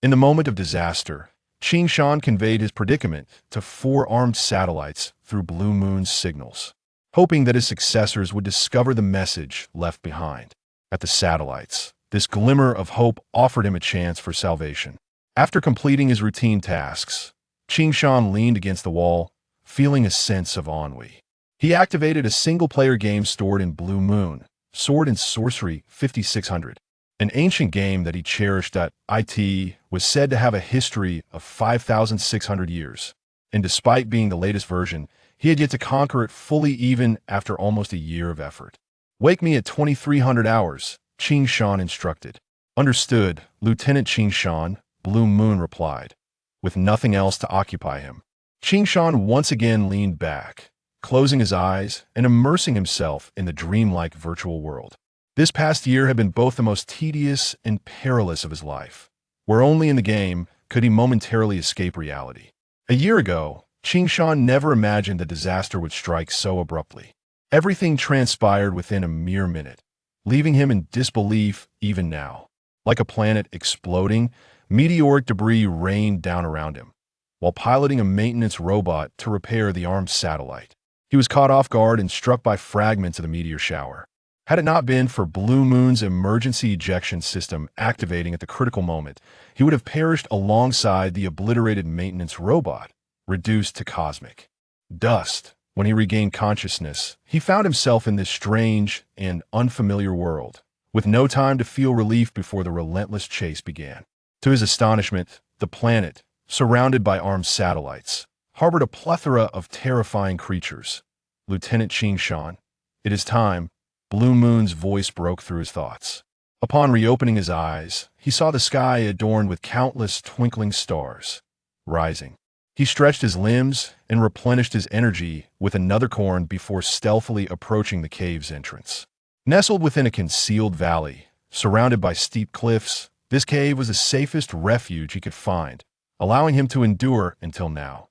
In the moment of disaster, Qing Shan conveyed his predicament to four armed satellites through Blue Moon's signals, hoping that his successors would discover the message left behind. At the satellites, this glimmer of hope offered him a chance for salvation. After completing his routine tasks, Qing Shan leaned against the wall, feeling a sense of ennui. He activated a single-player game stored in Blue Moon, Sword and Sorcery 5600. An ancient game that he cherished that it was said to have a history of 5,600 years. And despite being the latest version, he had yet to conquer it fully even after almost a year of effort. "Wake me at 2300 hours, Qing Shan instructed. "Understood, Lieutenant Qing Shan," Blue Moon replied, with nothing else to occupy him. Qing Shan once again leaned back, closing his eyes and immersing himself in the dreamlike virtual world. This past year had been both the most tedious and perilous of his life, where only in the game could he momentarily escape reality. A year ago, Qing Shan never imagined that disaster would strike so abruptly. Everything transpired within a mere minute, leaving him in disbelief even now. Like a planet exploding, meteoric debris rained down around him, while piloting a maintenance robot to repair the armed satellite. He was caught off guard and struck by fragments of the meteor shower. Had it not been for Blue Moon's emergency ejection system activating at the critical moment, he would have perished alongside the obliterated maintenance robot, reduced to cosmic dust. When he regained consciousness, he found himself in this strange and unfamiliar world, with no time to feel relief before the relentless chase began. To his astonishment, the planet, surrounded by armed satellites, harbored a plethora of terrifying creatures. "Lieutenant Qing Shan, it is time," Blue Moon's voice broke through his thoughts. Upon reopening his eyes, he saw the sky adorned with countless twinkling stars. Rising, he stretched his limbs and replenished his energy with another corn before stealthily approaching the cave's entrance. Nestled within a concealed valley, surrounded by steep cliffs, this cave was the safest refuge he could find, allowing him to endure until now.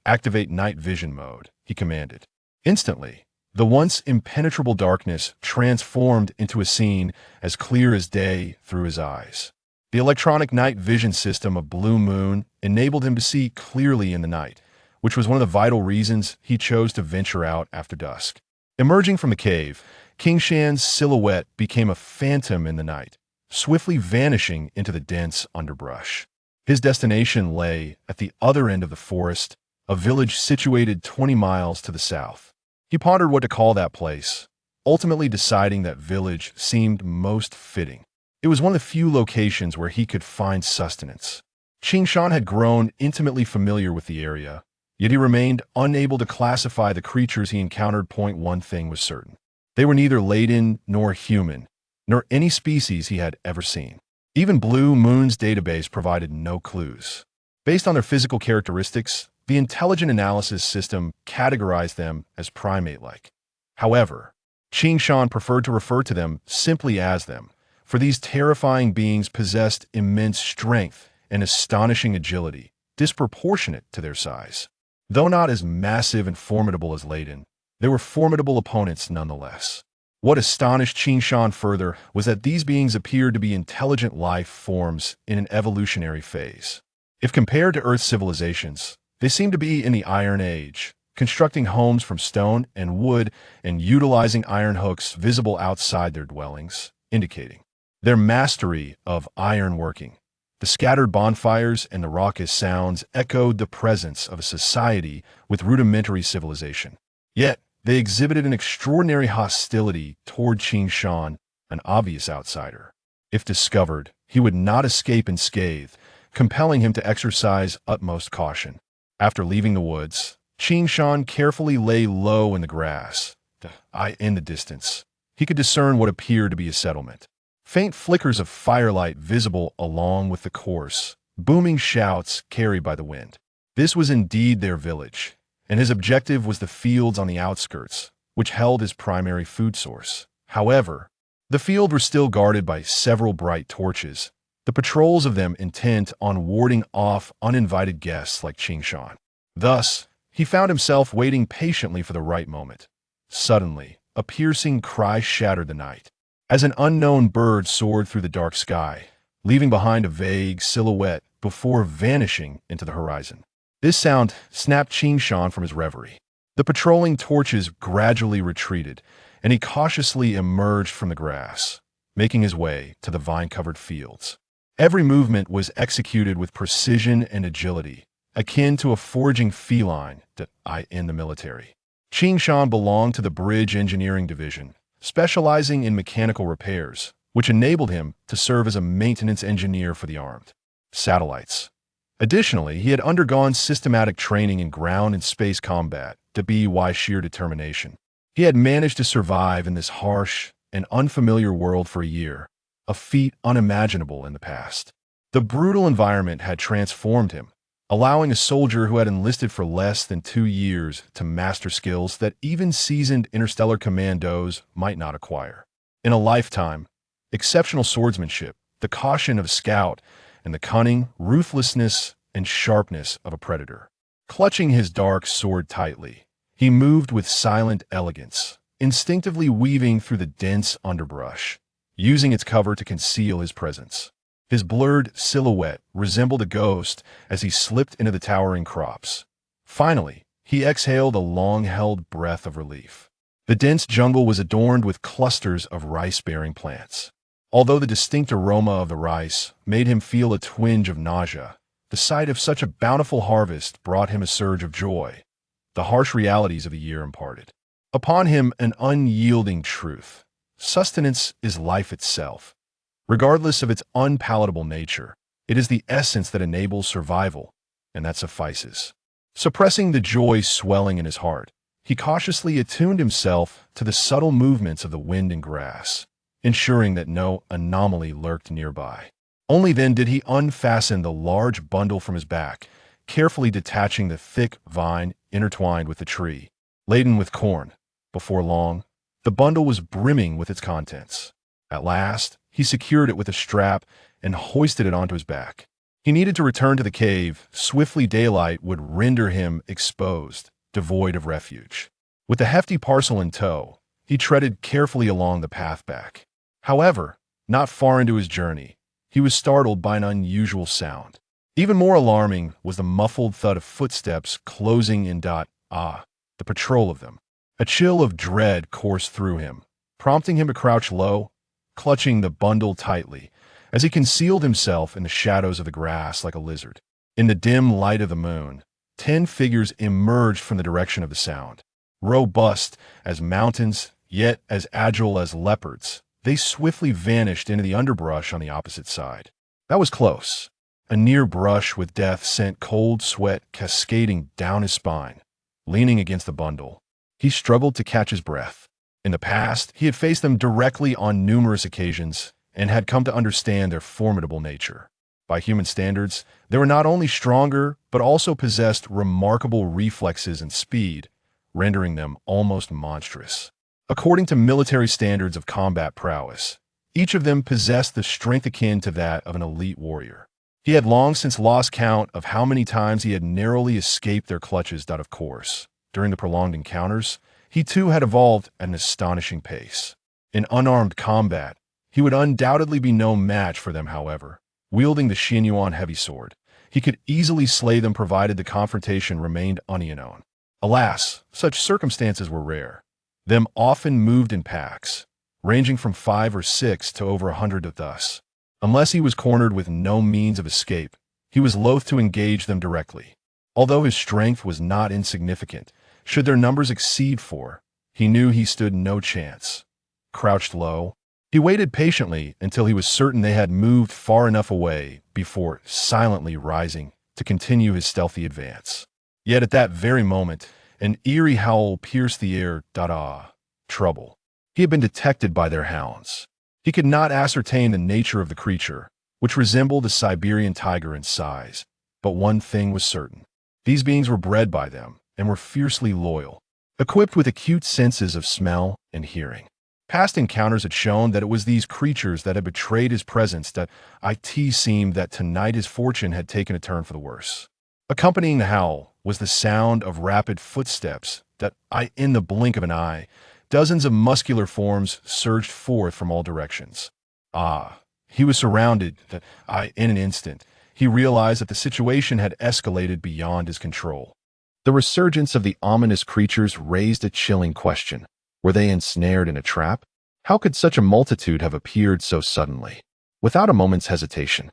"Activate night vision mode," he commanded. Instantly, the once impenetrable darkness transformed into a scene as clear as day through his eyes. The electronic night vision system of Blue Moon enabled him to see clearly in the night, which was one of the vital reasons he chose to venture out after dusk. Emerging from the cave, Qing Shan's silhouette became a phantom in the night, swiftly vanishing into the dense underbrush. His destination lay at the other end of the forest, a village situated 20 miles to the south. He pondered what to call that place, ultimately deciding that village seemed most fitting. It was one of the few locations where he could find sustenance. Qing Shan had grown intimately familiar with the area, yet he remained unable to classify the creatures he encountered. One thing was certain: they were neither Laden nor human, nor any species he had ever seen. Even Blue Moon's database provided no clues. Based on their physical characteristics, the intelligent analysis system categorized them as primate-like. However, Qing Shan preferred to refer to them simply as them, for these terrifying beings possessed immense strength and astonishing agility, disproportionate to their size. Though not as massive and formidable as Laden, they were formidable opponents nonetheless. What astonished Qing Shan further was that these beings appeared to be intelligent life forms in an evolutionary phase. If compared to Earth's civilizations, they seemed to be in the Iron Age, constructing homes from stone and wood and utilizing iron hooks visible outside their dwellings, indicating their mastery of iron working. The scattered bonfires and the raucous sounds echoed the presence of a society with rudimentary civilization. Yet, they exhibited an extraordinary hostility toward Qing Shan, an obvious outsider. If discovered, he would not escape unscathed, compelling him to exercise utmost caution. After leaving the woods, Qing Shan carefully lay low in the grass. In the distance, he could discern what appeared to be a settlement. Faint flickers of firelight visible along with the course, booming shouts carried by the wind. This was indeed their village, and his objective was the fields on the outskirts, which held his primary food source. However, the fields were still guarded by several bright torches, the patrols of them intent on warding off uninvited guests like Qing Shan. Thus, he found himself waiting patiently for the right moment. Suddenly, a piercing cry shattered the night, as an unknown bird soared through the dark sky, leaving behind a vague silhouette before vanishing into the horizon. This sound snapped Qing Shan from his reverie. The patrolling torches gradually retreated, and he cautiously emerged from the grass, making his way to the vine-covered fields. Every movement was executed with precision and agility, akin to a foraging feline in the military. Qing Shan belonged to the Bridge Engineering Division, specializing in mechanical repairs, which enabled him to serve as a maintenance engineer for the armed satellites. Additionally, he had undergone systematic training in ground and space combat by sheer determination. He had managed to survive in this harsh and unfamiliar world for a year, a feat unimaginable in the past. The brutal environment had transformed him, allowing a soldier who had enlisted for less than 2 years to master skills that even seasoned interstellar commandos might not acquire. In a lifetime, exceptional swordsmanship, the caution of a scout, and the cunning, ruthlessness, and sharpness of a predator. Clutching his dark sword tightly, he moved with silent elegance, instinctively weaving through the dense underbrush, using its cover to conceal his presence. His blurred silhouette resembled a ghost as he slipped into the towering crops. Finally, he exhaled a long-held breath of relief. The dense jungle was adorned with clusters of rice-bearing plants. Although the distinct aroma of the rice made him feel a twinge of nausea, the sight of such a bountiful harvest brought him a surge of joy. The harsh realities of the year imparted upon him an unyielding truth. Sustenance is life itself. Regardless of its unpalatable nature, it is the essence that enables survival, and that suffices. Suppressing the joy swelling in his heart, he cautiously attuned himself to the subtle movements of the wind and grass, ensuring that no anomaly lurked nearby. Only then did he unfasten the large bundle from his back, carefully detaching the thick vine intertwined with the tree, laden with corn. Before long, the bundle was brimming with its contents. At last, he secured it with a strap and hoisted it onto his back. He needed to return to the cave. Swiftly daylight would render him exposed, devoid of refuge. With the hefty parcel in tow, he treaded carefully along the path back. However, not far into his journey, he was startled by an unusual sound. Even more alarming was the muffled thud of footsteps closing in. The patrol of them. A chill of dread coursed through him, prompting him to crouch low, clutching the bundle tightly, as he concealed himself in the shadows of the grass like a lizard. In the dim light of the moon, 10 figures emerged from the direction of the sound. Robust as mountains, yet as agile as leopards, they swiftly vanished into the underbrush on the opposite side. That was close. A near brush with death sent cold sweat cascading down his spine. Leaning against the bundle, he struggled to catch his breath. In the past, he had faced them directly on numerous occasions and had come to understand their formidable nature. By human standards, they were not only stronger, but also possessed remarkable reflexes and speed, rendering them almost monstrous. According to military standards of combat prowess, each of them possessed the strength akin to that of an elite warrior. He had long since lost count of how many times he had narrowly escaped their clutches. Of course, during the prolonged encounters, he too had evolved at an astonishing pace. In unarmed combat, he would undoubtedly be no match for them, however. Wielding the Xuanyuan heavy sword, he could easily slay them provided the confrontation remained unknown. Alas, such circumstances were rare. Them often moved in packs, ranging from 5 or 6 to over 100 thus. Unless he was cornered with no means of escape, he was loath to engage them directly. Although his strength was not insignificant, should their numbers exceed 4, he knew he stood no chance. Crouched low, he waited patiently until he was certain they had moved far enough away before silently rising to continue his stealthy advance. Yet at that very moment, an eerie howl pierced the air. Trouble. He had been detected by their hounds. He could not ascertain the nature of the creature, which resembled a Siberian tiger in size, but one thing was certain. These beings were bred by them and were fiercely loyal, equipped with acute senses of smell and hearing. Past encounters had shown that it was these creatures that had betrayed his presence. That it seemed that tonight his fortune had taken a turn for the worse. Accompanying the howl was the sound of rapid footsteps in the blink of an eye, dozens of muscular forms surged forth from all directions. He was surrounded in an instant, he realized that the situation had escalated beyond his control. The resurgence of the ominous creatures raised a chilling question. Were they ensnared in a trap? How could such a multitude have appeared so suddenly? Without a moment's hesitation,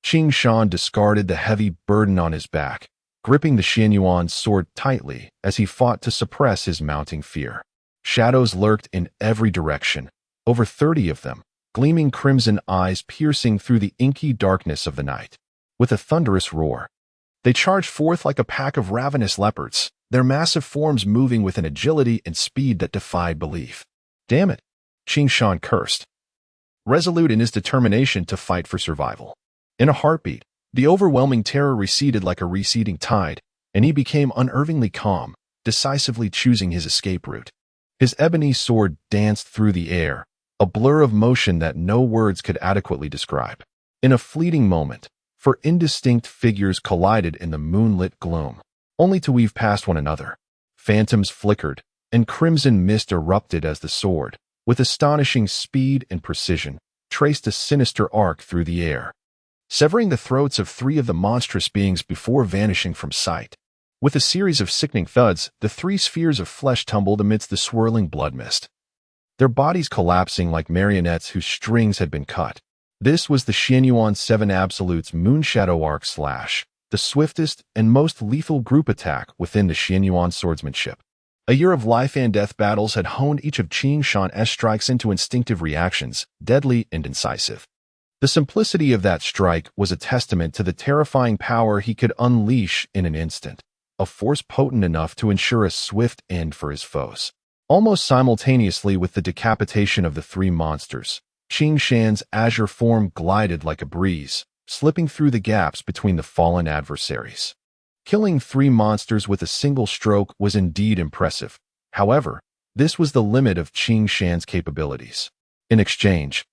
Qing Shan discarded the heavy burden on his back, gripping the Xuanyuan sword tightly as he fought to suppress his mounting fear. Shadows lurked in every direction, over 30 of them, gleaming crimson eyes piercing through the inky darkness of the night. With a thunderous roar, they charged forth like a pack of ravenous leopards, their massive forms moving with an agility and speed that defied belief. Damn it, Qing Shan cursed, resolute in his determination to fight for survival. In a heartbeat, the overwhelming terror receded like a receding tide, and he became unnervingly calm, decisively choosing his escape route. His ebony sword danced through the air, a blur of motion that no words could adequately describe. In a fleeting moment, four indistinct figures collided in the moonlit gloom, only to weave past one another. Phantoms flickered, and crimson mist erupted as the sword, with astonishing speed and precision, traced a sinister arc through the air, severing the throats of 3 of the monstrous beings before vanishing from sight. With a series of sickening thuds, the 3 spheres of flesh tumbled amidst the swirling blood mist, their bodies collapsing like marionettes whose strings had been cut. This was the Xuanyuan 7 Absolute's Moonshadow Arc Slash, the swiftest and most lethal group attack within the Xuanyuan swordsmanship. A year of life and death battles had honed each of Qing Shan's strikes into instinctive reactions, deadly and incisive. The simplicity of that strike was a testament to the terrifying power he could unleash in an instant, a force potent enough to ensure a swift end for his foes. Almost simultaneously with the decapitation of the 3 monsters, Qing Shan's azure form glided like a breeze, slipping through the gaps between the fallen adversaries. Killing 3 monsters with a single stroke was indeed impressive. However, this was the limit of Qing Shan's capabilities. In exchange,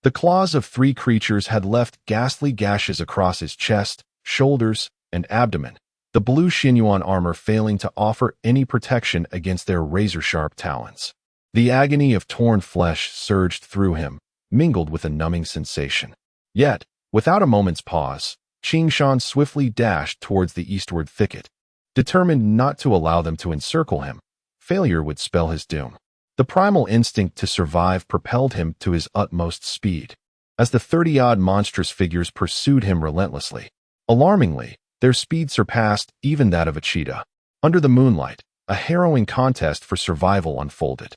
the claws of 3 creatures had left ghastly gashes across his chest, shoulders, and abdomen, the blue Xuanyuan armor failing to offer any protection against their razor-sharp talons. The agony of torn flesh surged through him, mingled with a numbing sensation. Yet, without a moment's pause, Qing Shan swiftly dashed towards the eastward thicket, determined not to allow them to encircle him. Failure would spell his doom. The primal instinct to survive propelled him to his utmost speed, as the 30-odd monstrous figures pursued him relentlessly. Alarmingly, their speed surpassed even that of a cheetah. Under the moonlight, a harrowing contest for survival unfolded.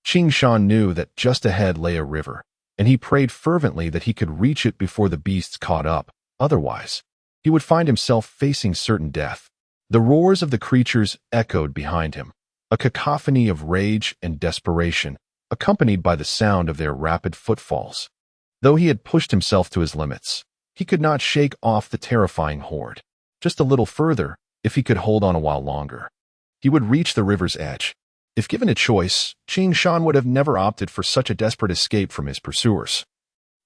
Qing Shan knew that just ahead lay a river, and he prayed fervently that he could reach it before the beasts caught up. Otherwise, he would find himself facing certain death. The roars of the creatures echoed behind him, a cacophony of rage and desperation, accompanied by the sound of their rapid footfalls. Though he had pushed himself to his limits, he could not shake off the terrifying horde. Just a little further, if he could hold on a while longer, he would reach the river's edge. If given a choice, Qing Shan would have never opted for such a desperate escape from his pursuers.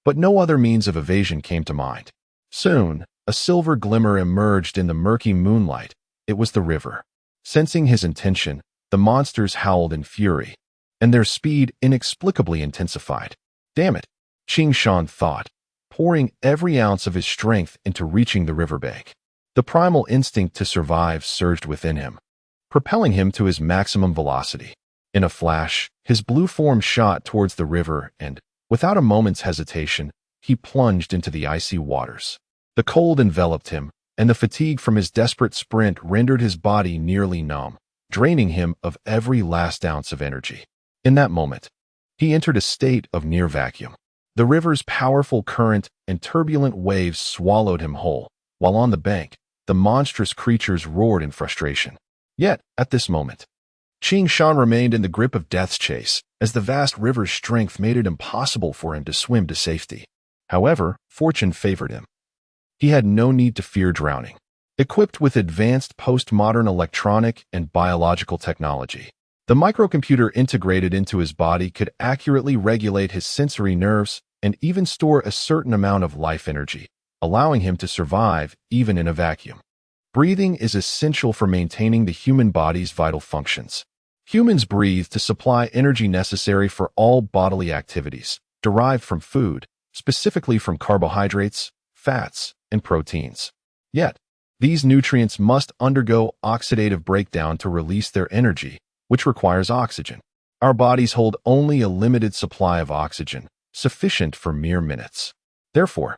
But no other means of evasion came to mind. Soon, a silver glimmer emerged in the murky moonlight. It was the river. Sensing his intention, the monsters howled in fury, and their speed inexplicably intensified. Damn it, Qing Shan thought, pouring every ounce of his strength into reaching the riverbank. The primal instinct to survive surged within him, propelling him to his maximum velocity. In a flash, his blue form shot towards the river and, without a moment's hesitation, he plunged into the icy waters. The cold enveloped him, and the fatigue from his desperate sprint rendered his body nearly numb, draining him of every last ounce of energy. In that moment, he entered a state of near vacuum. The river's powerful current and turbulent waves swallowed him whole, while on the bank, the monstrous creatures roared in frustration. Yet, at this moment, Qing Shan remained in the grip of death's chase, as the vast river's strength made it impossible for him to swim to safety. However, fortune favored him. He had no need to fear drowning. Equipped with advanced postmodern electronic and biological technology, the microcomputer integrated into his body could accurately regulate his sensory nerves and even store a certain amount of life energy, allowing him to survive even in a vacuum. Breathing is essential for maintaining the human body's vital functions. Humans breathe to supply energy necessary for all bodily activities, derived from food, specifically from carbohydrates, fats, and proteins. Yet, these nutrients must undergo oxidative breakdown to release their energy, which requires oxygen. Our bodies hold only a limited supply of oxygen, sufficient for mere minutes. Therefore,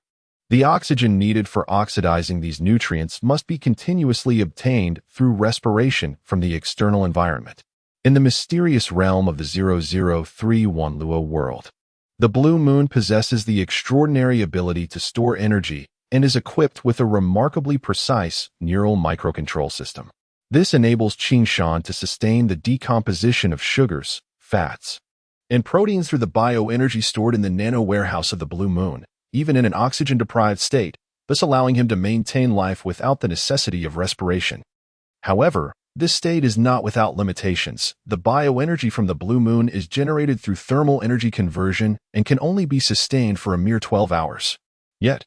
the oxygen needed for oxidizing these nutrients must be continuously obtained through respiration from the external environment. In the mysterious realm of the 0031 Luo world, the blue moon possesses the extraordinary ability to store energy and is equipped with a remarkably precise neural microcontrol system. This enables Qing Shan to sustain the decomposition of sugars, fats, and proteins through the bioenergy stored in the nano warehouse of the blue moon, even in an oxygen-deprived state, thus allowing him to maintain life without the necessity of respiration. However, this state is not without limitations. The bioenergy from the blue moon is generated through thermal energy conversion and can only be sustained for a mere 12 hours. Yet,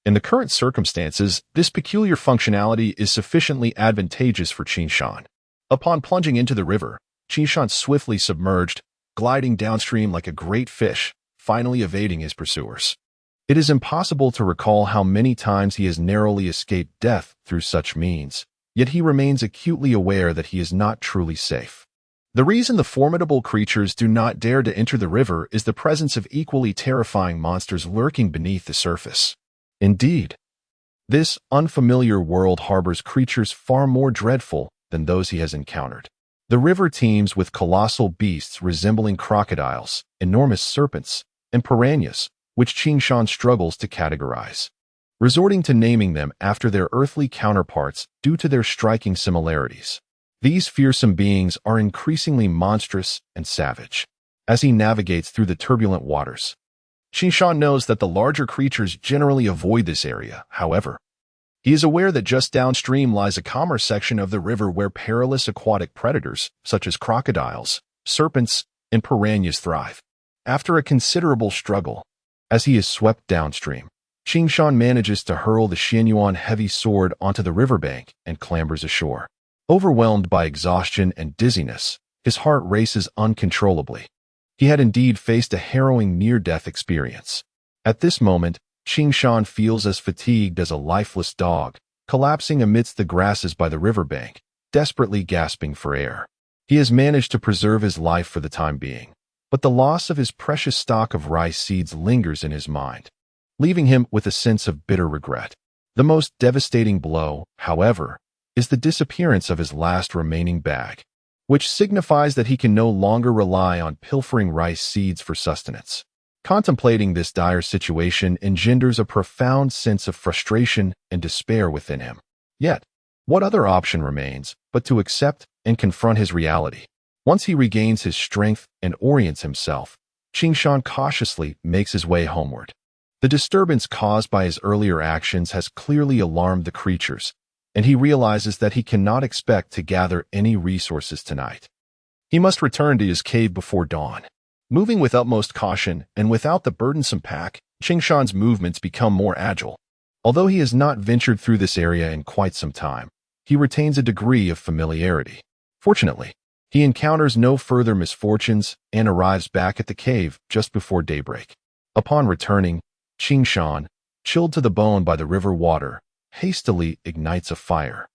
in the current circumstances, this peculiar functionality is sufficiently advantageous for Qing Shan. Upon plunging into the river, Qing Shan swiftly submerged, gliding downstream like a great fish, finally evading his pursuers. It is impossible to recall how many times he has narrowly escaped death through such means, yet he remains acutely aware that he is not truly safe. The reason the formidable creatures do not dare to enter the river is the presence of equally terrifying monsters lurking beneath the surface. Indeed, this unfamiliar world harbors creatures far more dreadful than those he has encountered. The river teems with colossal beasts resembling crocodiles, enormous serpents, and piranhas, which Qing Shan struggles to categorize, resorting to naming them after their earthly counterparts due to their striking similarities. These fearsome beings are increasingly monstrous and savage. As he navigates through the turbulent waters, Qing Shan knows that the larger creatures generally avoid this area. However, he is aware that just downstream lies a calmer section of the river where perilous aquatic predators, such as crocodiles, serpents, and piranhas thrive. After a considerable struggle, as he is swept downstream, Qing Shan manages to hurl the Xuanyuan heavy sword onto the riverbank and clambers ashore. Overwhelmed by exhaustion and dizziness, his heart races uncontrollably. He had indeed faced a harrowing near-death experience. At this moment, Qing Shan feels as fatigued as a lifeless dog, collapsing amidst the grasses by the riverbank, desperately gasping for air. He has managed to preserve his life for the time being, but the loss of his precious stock of rice seeds lingers in his mind, leaving him with a sense of bitter regret. The most devastating blow, however, is the disappearance of his last remaining bag, which signifies that he can no longer rely on pilfering rice seeds for sustenance. Contemplating this dire situation engenders a profound sense of frustration and despair within him. Yet, what other option remains but to accept and confront his reality? Once he regains his strength and orients himself, Qing Shan cautiously makes his way homeward. The disturbance caused by his earlier actions has clearly alarmed the creatures, and he realizes that he cannot expect to gather any resources tonight. He must return to his cave before dawn. Moving with utmost caution and without the burdensome pack, Qing Shan's movements become more agile. Although he has not ventured through this area in quite some time, he retains a degree of familiarity. Fortunately, he encounters no further misfortunes and arrives back at the cave just before daybreak. Upon returning, Qing Shan, chilled to the bone by the river water, hastily ignites a fire.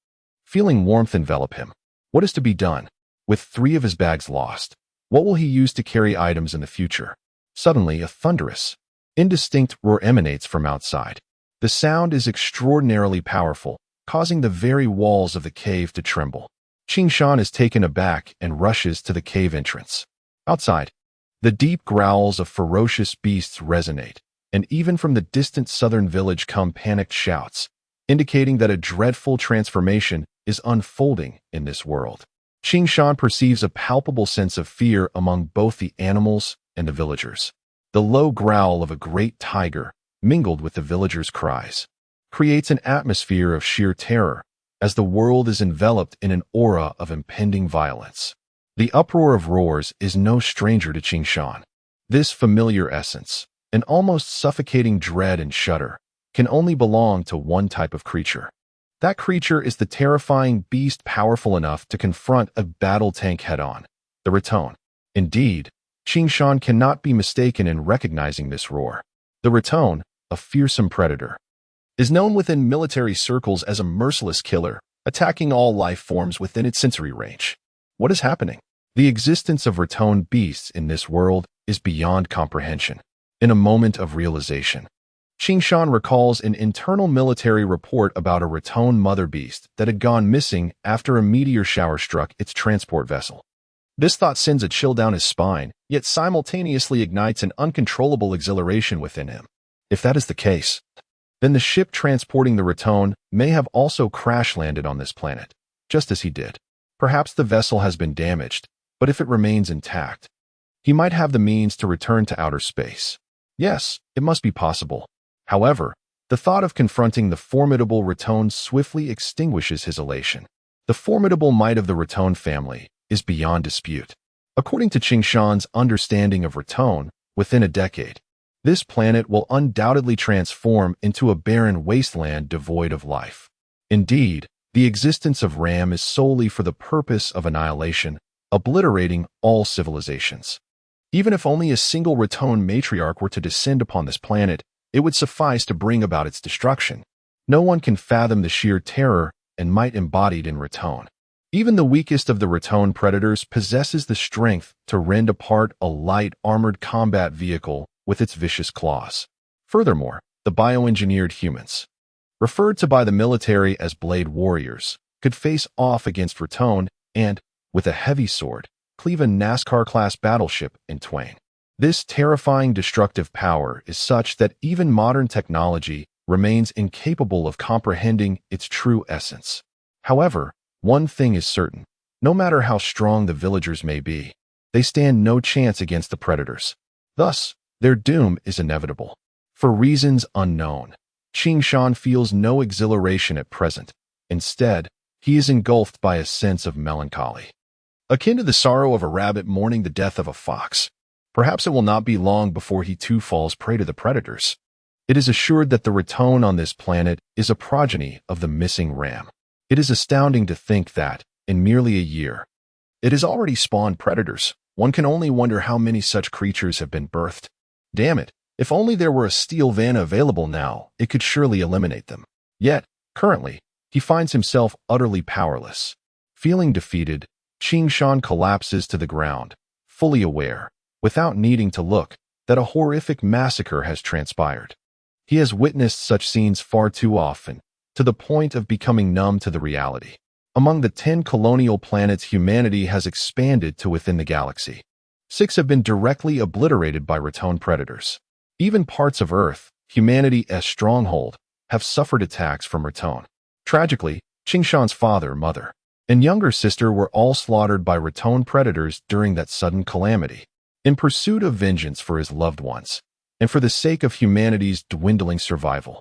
Feeling warmth envelop him. What is to be done? With 3 of his bags lost, what will he use to carry items in the future? Suddenly, a thunderous, indistinct roar emanates from outside. The sound is extraordinarily powerful, causing the very walls of the cave to tremble. Qing Shan is taken aback and rushes to the cave entrance. Outside, the deep growls of ferocious beasts resonate, and even from the distant southern village come panicked shouts, indicating that a dreadful transformation is unfolding in this world. Qing Shan perceives a palpable sense of fear among both the animals and the villagers. The low growl of a great tiger, mingled with the villagers' cries, creates an atmosphere of sheer terror, as the world is enveloped in an aura of impending violence. The uproar of roars is no stranger to Qing Shan. This familiar essence, an almost suffocating dread and shudder, can only belong to one type of creature. That creature is the terrifying beast powerful enough to confront a battle tank head-on, the Raton. Indeed, Qing Shan cannot be mistaken in recognizing this roar. The Raton, a fearsome predator, is known within military circles as a merciless killer, attacking all life forms within its sensory range. What is happening? The existence of Raton beasts in this world is beyond comprehension. In a moment of realization, Qing Shan recalls an internal military report about a Raton mother beast that had gone missing after a meteor shower struck its transport vessel. This thought sends a chill down his spine, yet simultaneously ignites an uncontrollable exhilaration within him. If that is the case, then the ship transporting the Raton may have also crash-landed on this planet, just as he did. Perhaps the vessel has been damaged, but if it remains intact, he might have the means to return to outer space. Yes, it must be possible. However, the thought of confronting the formidable Raton swiftly extinguishes his elation. The formidable might of the Raton family is beyond dispute. According to Qing Shan's understanding of Raton, within a decade, this planet will undoubtedly transform into a barren wasteland devoid of life. Indeed, the existence of Ram is solely for the purpose of annihilation, obliterating all civilizations. Even if only a single Raton matriarch were to descend upon this planet, it would suffice to bring about its destruction. No one can fathom the sheer terror and might embodied in Raton. Even the weakest of the Raton predators possesses the strength to rend apart a light armored combat vehicle with its vicious claws. Furthermore, the bioengineered humans, referred to by the military as blade warriors, could face off against Raton and, with a heavy sword, cleave a NASCAR-class battleship in twain. This terrifying destructive power is such that even modern technology remains incapable of comprehending its true essence. However, one thing is certain. No matter how strong the villagers may be, they stand no chance against the predators. Thus, their doom is inevitable. For reasons unknown, Qing Shan feels no exhilaration at present. Instead, he is engulfed by a sense of melancholy, akin to the sorrow of a rabbit mourning the death of a fox. Perhaps it will not be long before he too falls prey to the predators. It is assured that the Raton on this planet is a progeny of the missing Ram. It is astounding to think that, in merely a year, it has already spawned predators. One can only wonder how many such creatures have been birthed. Damn it, if only there were a steel Vanna available now, it could surely eliminate them. Yet, currently, he finds himself utterly powerless. Feeling defeated, Qing Shan collapses to the ground, fully aware, without needing to look, that a horrific massacre has transpired. He has witnessed such scenes far too often, to the point of becoming numb to the reality. Among the 10 colonial planets humanity has expanded to within the galaxy, 6 have been directly obliterated by Raton predators. Even parts of Earth, humanity's stronghold, have suffered attacks from Raton. Tragically, Qing Shan's father, mother, and younger sister were all slaughtered by Raton predators during that sudden calamity. In pursuit of vengeance for his loved ones, and for the sake of humanity's dwindling survival,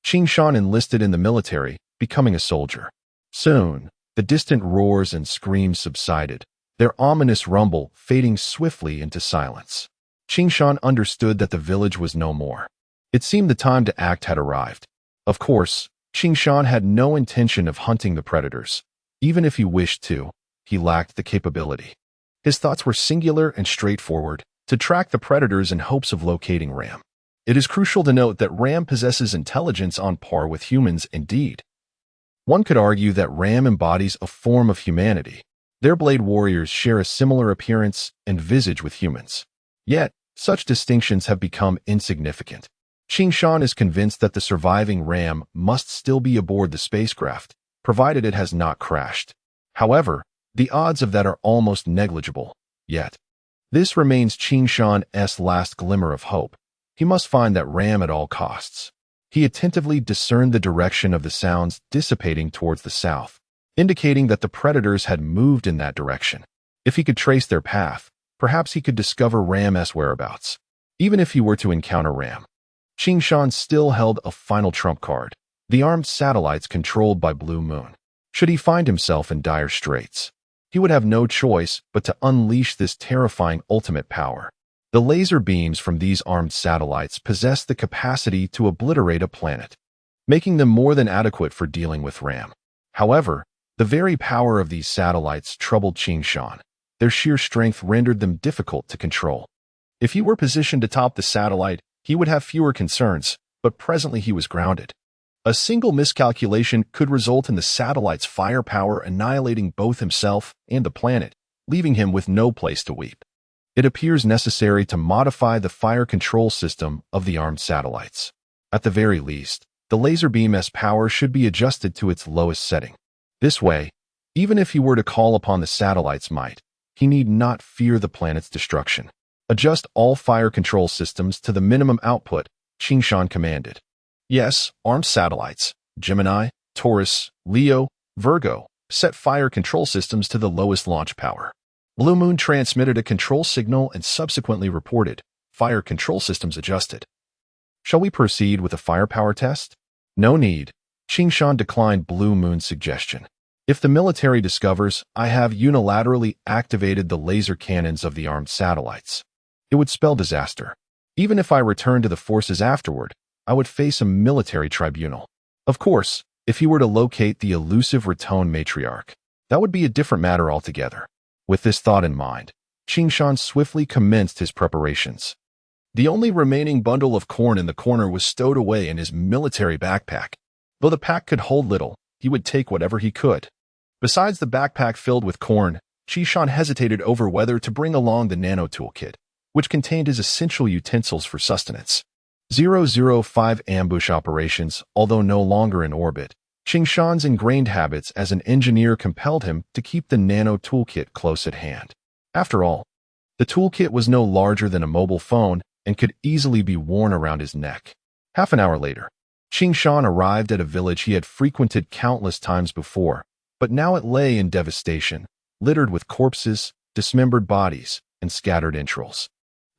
Qing Shan enlisted in the military, becoming a soldier. Soon, the distant roars and screams subsided, their ominous rumble fading swiftly into silence. Qing Shan understood that the village was no more. It seemed the time to act had arrived. Of course, Qing Shan had no intention of hunting the predators. Even if he wished to, he lacked the capability. His thoughts were singular and straightforward, to track the predators in hopes of locating Ram. It is crucial to note that Ram possesses intelligence on par with humans indeed. One could argue that Ram embodies a form of humanity. Their blade warriors share a similar appearance and visage with humans. Yet, such distinctions have become insignificant. Qing Shan is convinced that the surviving Ram must still be aboard the spacecraft, provided it has not crashed. However, the odds of that are almost negligible, yet. This remains Qing Shan's last glimmer of hope. He must find that Ram at all costs. He attentively discerned the direction of the sounds dissipating towards the south, indicating that the predators had moved in that direction. If he could trace their path, perhaps he could discover Ram's whereabouts. Even if he were to encounter Ram, Qing Shan still held a final trump card: the armed satellites controlled by Blue Moon. Should he find himself in dire straits, he would have no choice but to unleash this terrifying ultimate power. The laser beams from these armed satellites possess the capacity to obliterate a planet, making them more than adequate for dealing with Ram. However, the very power of these satellites troubled Qing Shan. Their sheer strength rendered them difficult to control. If he were positioned atop the satellite, he would have fewer concerns, but presently he was grounded. A single miscalculation could result in the satellite's firepower annihilating both himself and the planet, leaving him with no place to weep. It appears necessary to modify the fire control system of the armed satellites. At the very least, the laser beam's power should be adjusted to its lowest setting. This way, even if he were to call upon the satellite's might, he need not fear the planet's destruction. Adjust all fire control systems to the minimum output, Qingshan commanded. Yes, armed satellites, Gemini, Taurus, Leo, Virgo, set fire control systems to the lowest launch power. Blue Moon transmitted a control signal and subsequently reported, fire control systems adjusted. Shall we proceed with a firepower test? No need. Qingshan declined Blue Moon's suggestion. If the military discovers I have unilaterally activated the laser cannons of the armed satellites, it would spell disaster. Even if I returned to the forces afterward, I would face a military tribunal. Of course, if he were to locate the elusive Raton matriarch, that would be a different matter altogether. With this thought in mind, Qingshan swiftly commenced his preparations. The only remaining bundle of corn in the corner was stowed away in his military backpack. Though the pack could hold little, he would take whatever he could. Besides the backpack filled with corn, Qingshan hesitated over whether to bring along the nano toolkit, which contained his essential utensils for sustenance. 005 ambush operations, although no longer in orbit, Qingshan's ingrained habits as an engineer compelled him to keep the nano toolkit close at hand. After all, the toolkit was no larger than a mobile phone and could easily be worn around his neck. Half an hour later, Qingshan arrived at a village he had frequented countless times before, but now it lay in devastation, littered with corpses, dismembered bodies, and scattered entrails.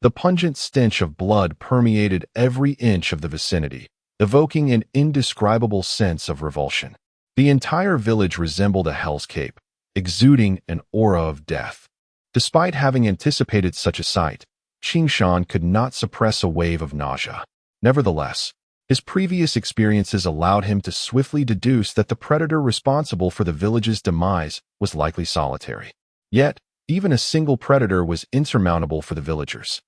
The pungent stench of blood permeated every inch of the vicinity, evoking an indescribable sense of revulsion. The entire village resembled a hellscape, exuding an aura of death. Despite having anticipated such a sight, Qingshan could not suppress a wave of nausea. Nevertheless, his previous experiences allowed him to swiftly deduce that the predator responsible for the village's demise was likely solitary. Yet, even a single predator was insurmountable for the villagers.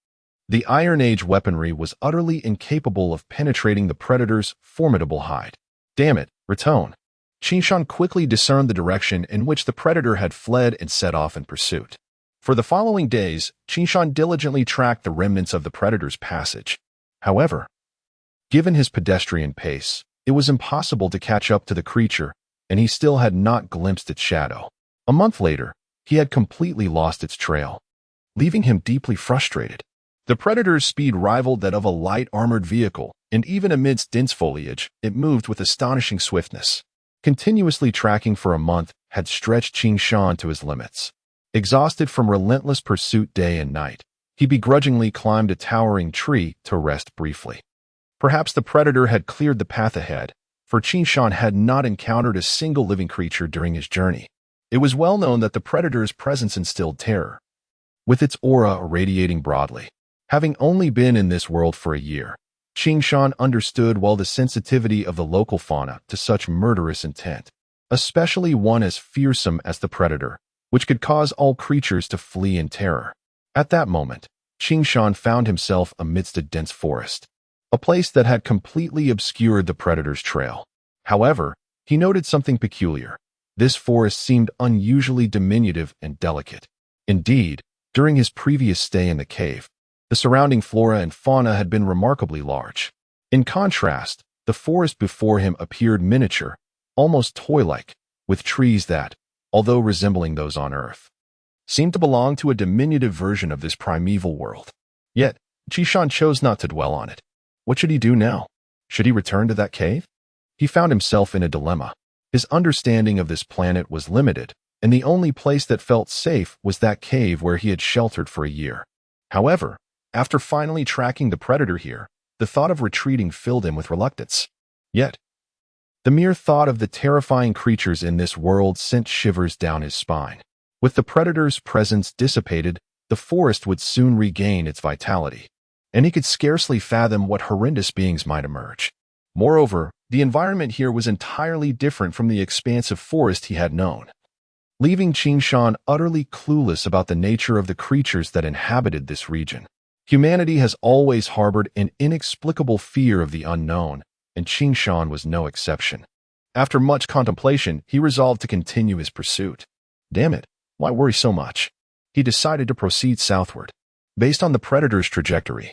The Iron Age weaponry was utterly incapable of penetrating the predator's formidable hide. Damn it, Raton. Qingshan quickly discerned the direction in which the predator had fled and set off in pursuit. For the following days, Qingshan diligently tracked the remnants of the predator's passage. However, given his pedestrian pace, it was impossible to catch up to the creature, and he still had not glimpsed its shadow. A month later, he had completely lost its trail, leaving him deeply frustrated. The predator's speed rivaled that of a light armored vehicle, and even amidst dense foliage, it moved with astonishing swiftness. Continuously tracking for a month had stretched Qingshan to his limits. Exhausted from relentless pursuit day and night, he begrudgingly climbed a towering tree to rest briefly. Perhaps the predator had cleared the path ahead, for Qingshan had not encountered a single living creature during his journey. It was well known that the predator's presence instilled terror, with its aura irradiating broadly. Having only been in this world for a year, Qingshan understood well the sensitivity of the local fauna to such murderous intent, especially one as fearsome as the predator, which could cause all creatures to flee in terror. At that moment, Qingshan found himself amidst a dense forest, a place that had completely obscured the predator's trail. However, he noted something peculiar. This forest seemed unusually diminutive and delicate. Indeed, during his previous stay in the cave, the surrounding flora and fauna had been remarkably large. In contrast, the forest before him appeared miniature, almost toy-like, with trees that, although resembling those on Earth, seemed to belong to a diminutive version of this primeval world. Yet, Qingshan chose not to dwell on it. What should he do now? Should he return to that cave? He found himself in a dilemma. His understanding of this planet was limited, and the only place that felt safe was that cave where he had sheltered for a year. However, after finally tracking the predator here, the thought of retreating filled him with reluctance. Yet, the mere thought of the terrifying creatures in this world sent shivers down his spine. With the predator's presence dissipated, the forest would soon regain its vitality, and he could scarcely fathom what horrendous beings might emerge. Moreover, the environment here was entirely different from the expansive forest he had known, leaving Qingshan utterly clueless about the nature of the creatures that inhabited this region. Humanity has always harbored an inexplicable fear of the unknown, and Qing Shan was no exception. After much contemplation, he resolved to continue his pursuit. Damn it, why worry so much? He decided to proceed southward. Based on the predator's trajectory,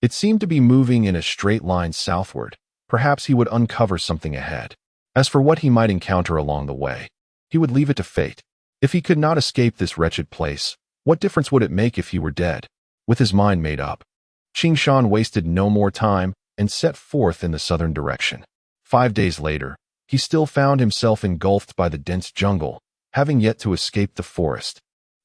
it seemed to be moving in a straight line southward. Perhaps he would uncover something ahead. As for what he might encounter along the way, he would leave it to fate. If he could not escape this wretched place, what difference would it make if he were dead? With his mind made up, Qing Shan wasted no more time and set forth in the southern direction. 5 days later, he still found himself engulfed by the dense jungle, having yet to escape the forest,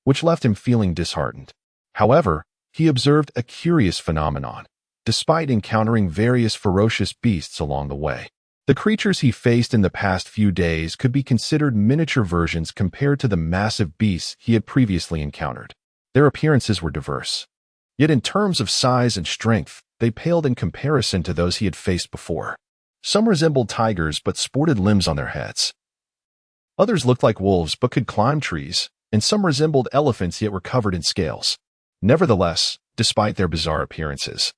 which left him feeling disheartened. However, he observed a curious phenomenon. Despite encountering various ferocious beasts along the way, the creatures he faced in the past few days could be considered miniature versions compared to the massive beasts he had previously encountered. Their appearances were diverse, yet in terms of size and strength, they paled in comparison to those he had faced before. Some resembled tigers but sported limbs on their heads. Others looked like wolves but could climb trees, and some resembled elephants yet were covered in scales. Nevertheless, despite their bizarre appearances,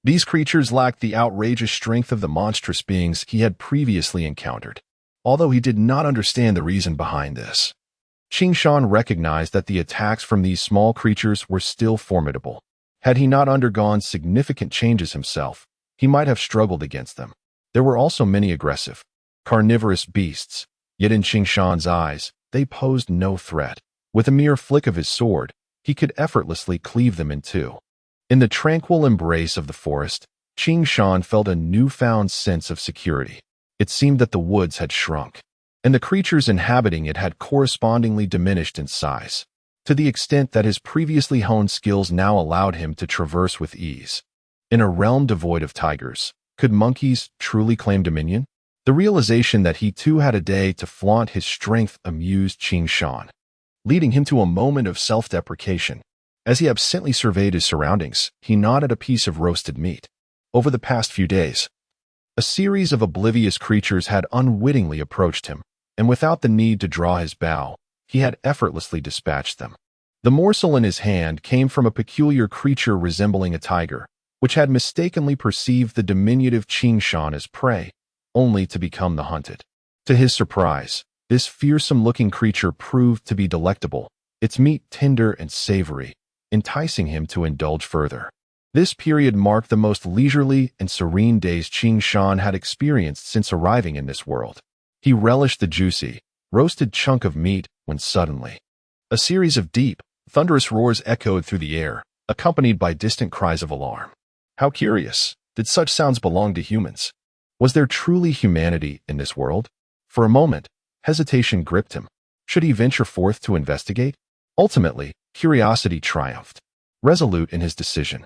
these creatures lacked the outrageous strength of the monstrous beings he had previously encountered. Although he did not understand the reason behind this, Qing Shan recognized that the attacks from these small creatures were still formidable. Had he not undergone significant changes himself, he might have struggled against them. There were also many aggressive, carnivorous beasts, yet in Qing Shan's eyes, they posed no threat. With a mere flick of his sword, he could effortlessly cleave them in two. In the tranquil embrace of the forest, Qing Shan felt a newfound sense of security. It seemed that the woods had shrunk, and the creatures inhabiting it had correspondingly diminished in size, to the extent that his previously honed skills now allowed him to traverse with ease. In a realm devoid of tigers, could monkeys truly claim dominion? The realization that he too had a day to flaunt his strength amused Qing Shan, leading him to a moment of self-deprecation. As he absently surveyed his surroundings, he gnawed at a piece of roasted meat. Over the past few days, a series of oblivious creatures had unwittingly approached him, and without the need to draw his bow, he had effortlessly dispatched them. The morsel in his hand came from a peculiar creature resembling a tiger, which had mistakenly perceived the diminutive Qing Shan as prey, only to become the hunted. To his surprise, this fearsome-looking creature proved to be delectable, its meat tender and savory, enticing him to indulge further. This period marked the most leisurely and serene days Qing Shan had experienced since arriving in this world. He relished the juicy, roasted chunk of meat when suddenly, a series of deep, thunderous roars echoed through the air, accompanied by distant cries of alarm. How curious! Did such sounds belong to humans? Was there truly humanity in this world? For a moment, hesitation gripped him. Should he venture forth to investigate? Ultimately, curiosity triumphed. Resolute in his decision,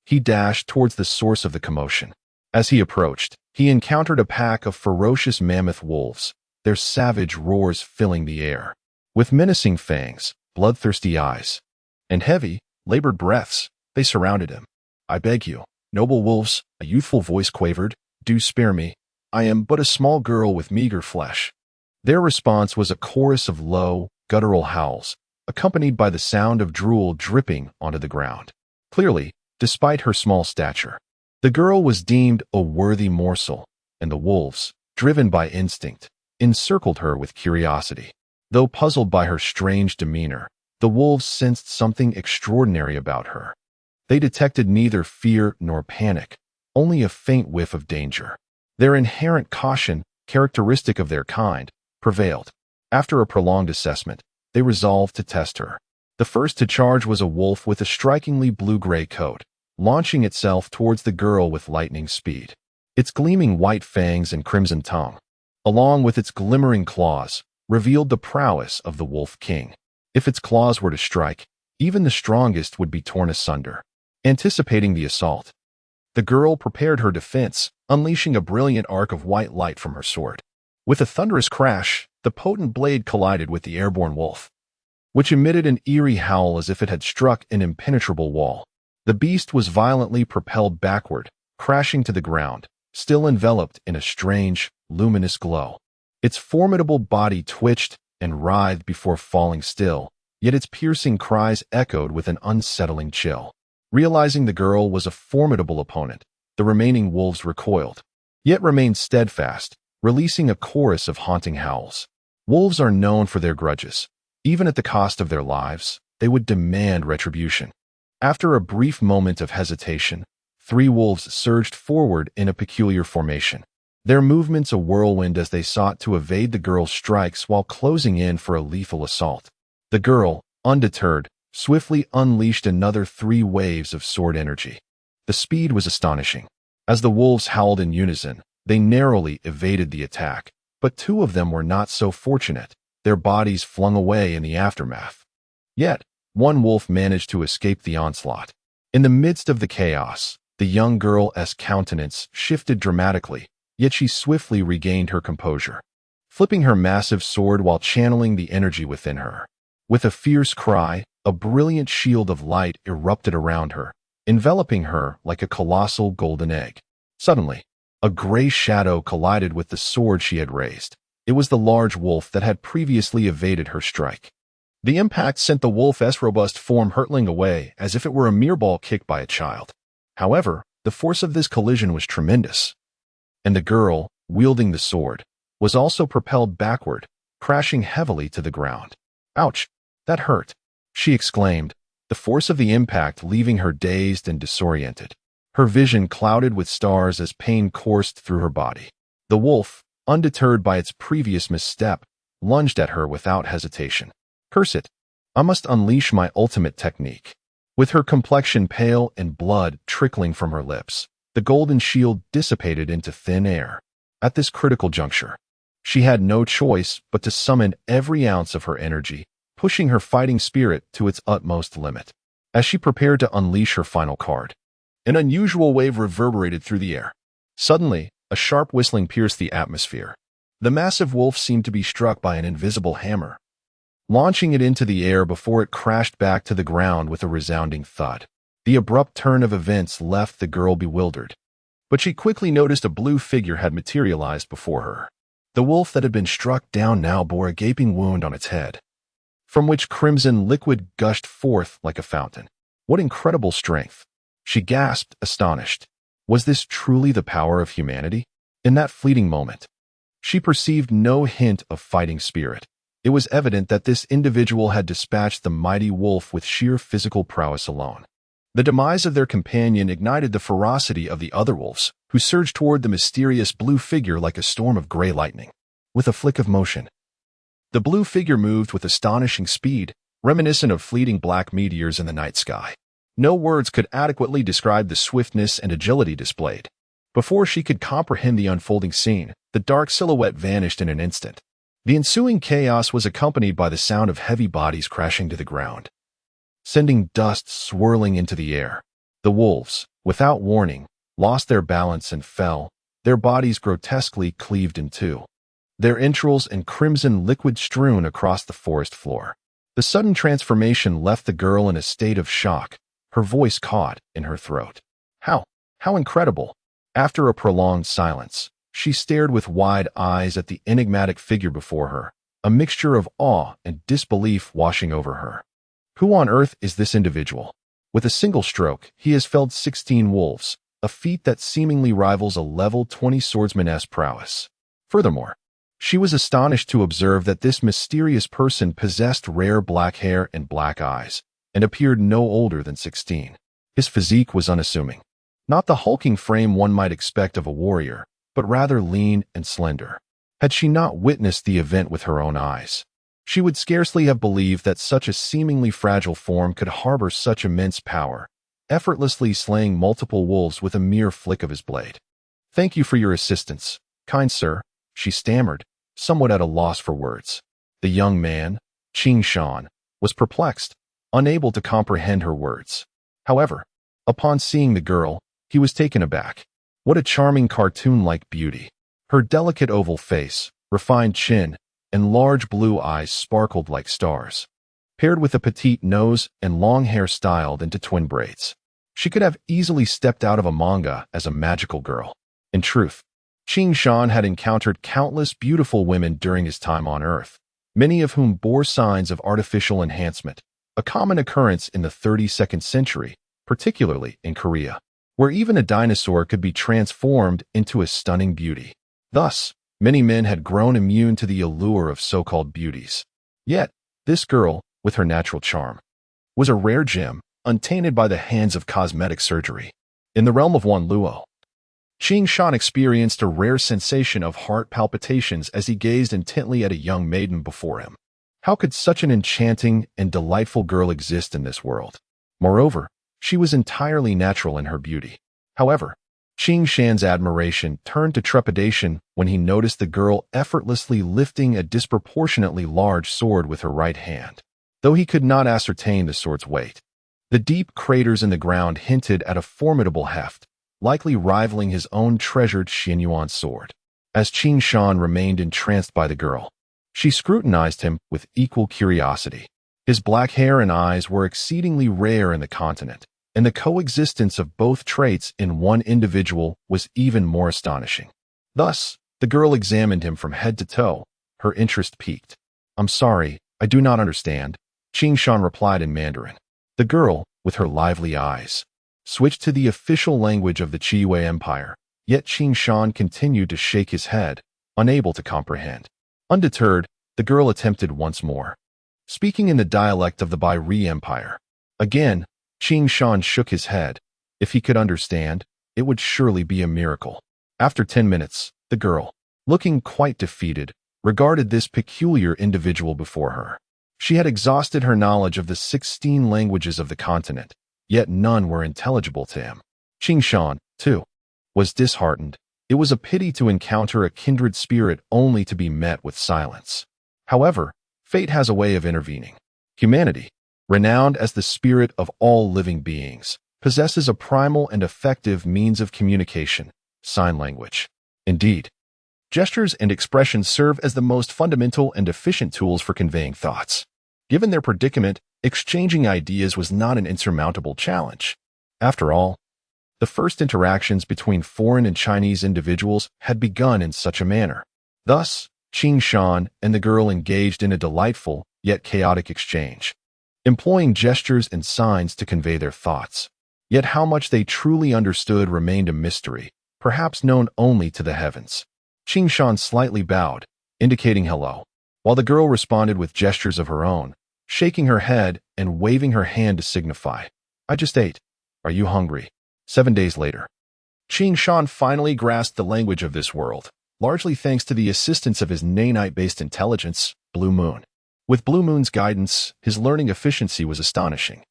he dashed towards the source of the commotion. As he approached, he encountered a pack of ferocious mammoth wolves, their savage roars filling the air. With menacing fangs, bloodthirsty eyes, and heavy, labored breaths, they surrounded him. "I beg you, noble wolves," a youthful voice quavered, "do spare me. I am but a small girl with meager flesh." Their response was a chorus of low, guttural howls, accompanied by the sound of drool dripping onto the ground. Clearly, despite her small stature, the girl was deemed a worthy morsel, and the wolves, driven by instinct, encircled her with curiosity. Though puzzled by her strange demeanor, the wolves sensed something extraordinary about her. They detected neither fear nor panic, only a faint whiff of danger. Their inherent caution, characteristic of their kind, prevailed. After a prolonged assessment, they resolved to test her. The first to charge was a wolf with a strikingly blue-gray coat, launching itself towards the girl with lightning speed. Its gleaming white fangs and crimson tongue, along with its glimmering claws, revealed the prowess of the Wolf King. If its claws were to strike, even the strongest would be torn asunder. Anticipating the assault, the girl prepared her defense, unleashing a brilliant arc of white light from her sword. With a thunderous crash, the potent blade collided with the airborne wolf, which emitted an eerie howl as if it had struck an impenetrable wall. The beast was violently propelled backward, crashing to the ground, still enveloped in a strange, luminous glow. Its formidable body twitched and writhed before falling still, yet its piercing cries echoed with an unsettling chill. Realizing the girl was a formidable opponent, the remaining wolves recoiled. yet remained steadfast, releasing a chorus of haunting howls. Wolves are known for their grudges. Even at the cost of their lives, they would demand retribution. After a brief moment of hesitation, 3 wolves surged forward in a peculiar formation, their movements a whirlwind as they sought to evade the girl's strikes while closing in for a lethal assault. The girl, undeterred, swiftly unleashed another 3 waves of sword energy. The speed was astonishing. As the wolves howled in unison, they narrowly evaded the attack, but 2 of them were not so fortunate, their bodies flung away in the aftermath. Yet, 1 wolf managed to escape the onslaught. In the midst of the chaos, the young girl's countenance shifted dramatically, yet she swiftly regained her composure, flipping her massive sword while channeling the energy within her. With a fierce cry, a brilliant shield of light erupted around her, enveloping her like a colossal golden egg. Suddenly, a gray shadow collided with the sword she had raised. It was the large wolf that had previously evaded her strike. The impact sent the wolf's robust form hurtling away as if it were a mere ball kicked by a child. However, the force of this collision was tremendous, and the girl, wielding the sword, was also propelled backward, crashing heavily to the ground. "Ouch! That hurt," she exclaimed, the force of the impact leaving her dazed and disoriented. Her vision clouded with stars as pain coursed through her body. The wolf, undeterred by its previous misstep, lunged at her without hesitation. "Curse it! I must unleash my ultimate technique." With her complexion pale and blood trickling from her lips, the golden shield dissipated into thin air. At this critical juncture, she had no choice but to summon every ounce of her energy, pushing her fighting spirit to its utmost limit. As she prepared to unleash her final card, an unusual wave reverberated through the air. Suddenly, a sharp whistling pierced the atmosphere. The massive wolf seemed to be struck by an invisible hammer, launching it into the air before it crashed back to the ground with a resounding thud. The abrupt turn of events left the girl bewildered, but she quickly noticed a blue figure had materialized before her. The wolf that had been struck down now bore a gaping wound on its head, from which crimson liquid gushed forth like a fountain. What incredible strength! She gasped, astonished. Was this truly the power of humanity? In that fleeting moment, she perceived no hint of fighting spirit. It was evident that this individual had dispatched the mighty wolf with sheer physical prowess alone. The demise of their companion ignited the ferocity of the other wolves, who surged toward the mysterious blue figure like a storm of gray lightning. With a flick of motion, the blue figure moved with astonishing speed, reminiscent of fleeting black meteors in the night sky. No words could adequately describe the swiftness and agility displayed. Before she could comprehend the unfolding scene, the dark silhouette vanished in an instant. The ensuing chaos was accompanied by the sound of heavy bodies crashing to the ground, sending dust swirling into the air. The wolves, without warning, lost their balance and fell, their bodies grotesquely cleaved in two, their entrails and crimson liquid strewn across the forest floor. The sudden transformation left the girl in a state of shock, her voice caught in her throat. How incredible! After a prolonged silence, she stared with wide eyes at the enigmatic figure before her, a mixture of awe and disbelief washing over her. Who on earth is this individual? With a single stroke, he has felled 16 wolves, a feat that seemingly rivals a level 20 swordsman's prowess. Furthermore, she was astonished to observe that this mysterious person possessed rare black hair and black eyes, and appeared no older than 16. His physique was unassuming. Not the hulking frame one might expect of a warrior, but rather lean and slender. Had she not witnessed the event with her own eyes, she would scarcely have believed that such a seemingly fragile form could harbor such immense power, effortlessly slaying multiple wolves with a mere flick of his blade. "Thank you for your assistance, kind sir," she stammered, somewhat at a loss for words. The young man, Qing, was perplexed, unable to comprehend her words. However, upon seeing the girl, he was taken aback. What a charming cartoon-like beauty! Her delicate oval face, refined chin, and large blue eyes sparkled like stars, paired with a petite nose and long hair styled into twin braids. She could have easily stepped out of a manga as a magical girl. In truth, Qing had encountered countless beautiful women during his time on Earth, many of whom bore signs of artificial enhancement, a common occurrence in the 32nd century, particularly in Korea. where even a dinosaur could be transformed into a stunning beauty. Thus, many men had grown immune to the allure of so-called beauties. Yet, this girl, with her natural charm, was a rare gem, untainted by the hands of cosmetic surgery. In the realm of Wan Luo, Qing Shan experienced a rare sensation of heart palpitations as he gazed intently at a young maiden before him. How could such an enchanting and delightful girl exist in this world? Moreover, she was entirely natural in her beauty. However, Qing Shan's admiration turned to trepidation when he noticed the girl effortlessly lifting a disproportionately large sword with her right hand. Though he could not ascertain the sword's weight, the deep craters in the ground hinted at a formidable heft, likely rivaling his own treasured Xuanyuan sword. As Qing Shan remained entranced by the girl, she scrutinized him with equal curiosity. His black hair and eyes were exceedingly rare in the continent, and the coexistence of both traits in one individual was even more astonishing. Thus, the girl examined him from head to toe, her interest piqued. "I'm sorry, I do not understand," Qing Shan replied in Mandarin. The girl, with her lively eyes, switched to the official language of the Qiyue Empire, yet Qing Shan continued to shake his head, unable to comprehend. Undeterred, the girl attempted once more, speaking in the dialect of the Bai Ri Empire. Again, Qing Shan shook his head. If he could understand, it would surely be a miracle. After 10 minutes, the girl, looking quite defeated, regarded this peculiar individual before her. She had exhausted her knowledge of the 16 languages of the continent, yet none were intelligible to him. Qing Shan, too, was disheartened. It was a pity to encounter a kindred spirit only to be met with silence. However, fate has a way of intervening. Humanity, renowned as the spirit of all living beings, possesses a primal and effective means of communication: sign language. Indeed, gestures and expressions serve as the most fundamental and efficient tools for conveying thoughts. Given their predicament, exchanging ideas was not an insurmountable challenge. After all, the first interactions between foreign and Chinese individuals had begun in such a manner. Thus, Qing Shan and the girl engaged in a delightful, yet chaotic exchange, employing gestures and signs to convey their thoughts. Yet how much they truly understood remained a mystery, perhaps known only to the heavens. Qing Shan slightly bowed, indicating hello, while the girl responded with gestures of her own, shaking her head and waving her hand to signify, "I just ate. Are you hungry?" 7 days later, Qing Shan finally grasped the language of this world, largely thanks to the assistance of his nanite-based intelligence, Blue Moon. With Blue Moon's guidance, his learning efficiency was astonishing.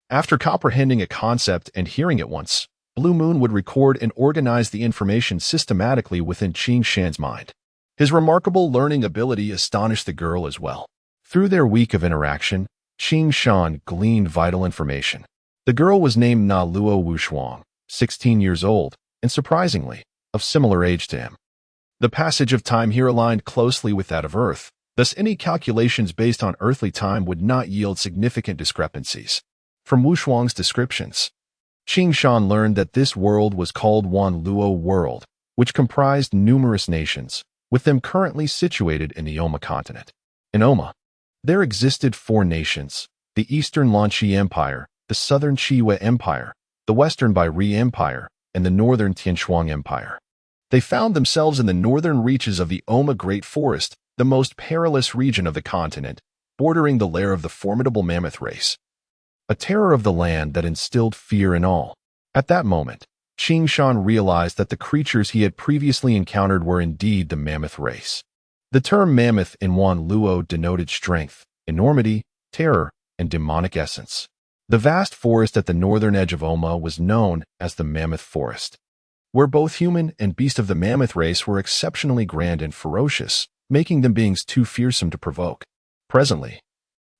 After comprehending a concept and hearing it once, Blue Moon would record and organize the information systematically within Qing Shan's mind. His remarkable learning ability astonished the girl as well. Through their week of interaction, Qing Shan gleaned vital information. The girl was named Na Luo Wushuang, 16 years old, and surprisingly, of similar age to him. The passage of time here aligned closely with that of Earth, thus any calculations based on earthly time would not yield significant discrepancies. From Wushuang's descriptions, Qing Shan learned that this world was called Wan Luo World, which comprised numerous nations, with them currently situated in the Aoyama continent. In Aoyama, there existed 4 nations: the Eastern Lan Yue Empire, the Southern Qiyue Empire, the Western Bai Ri Empire, and the Northern Tianshuang Empire. They found themselves in the northern reaches of the Aoyama Great Forest, the most perilous region of the continent, bordering the lair of the formidable mammoth race, a terror of the land that instilled fear in all. At that moment, Qing Shan realized that the creatures he had previously encountered were indeed the mammoth race. The term mammoth in Wan Luo denoted strength, enormity, terror, and demonic essence. The vast forest at the northern edge of Aoyama was known as the Mammoth Forest, where both human and beast of the mammoth race were exceptionally grand and ferocious, making them beings too fearsome to provoke. Presently,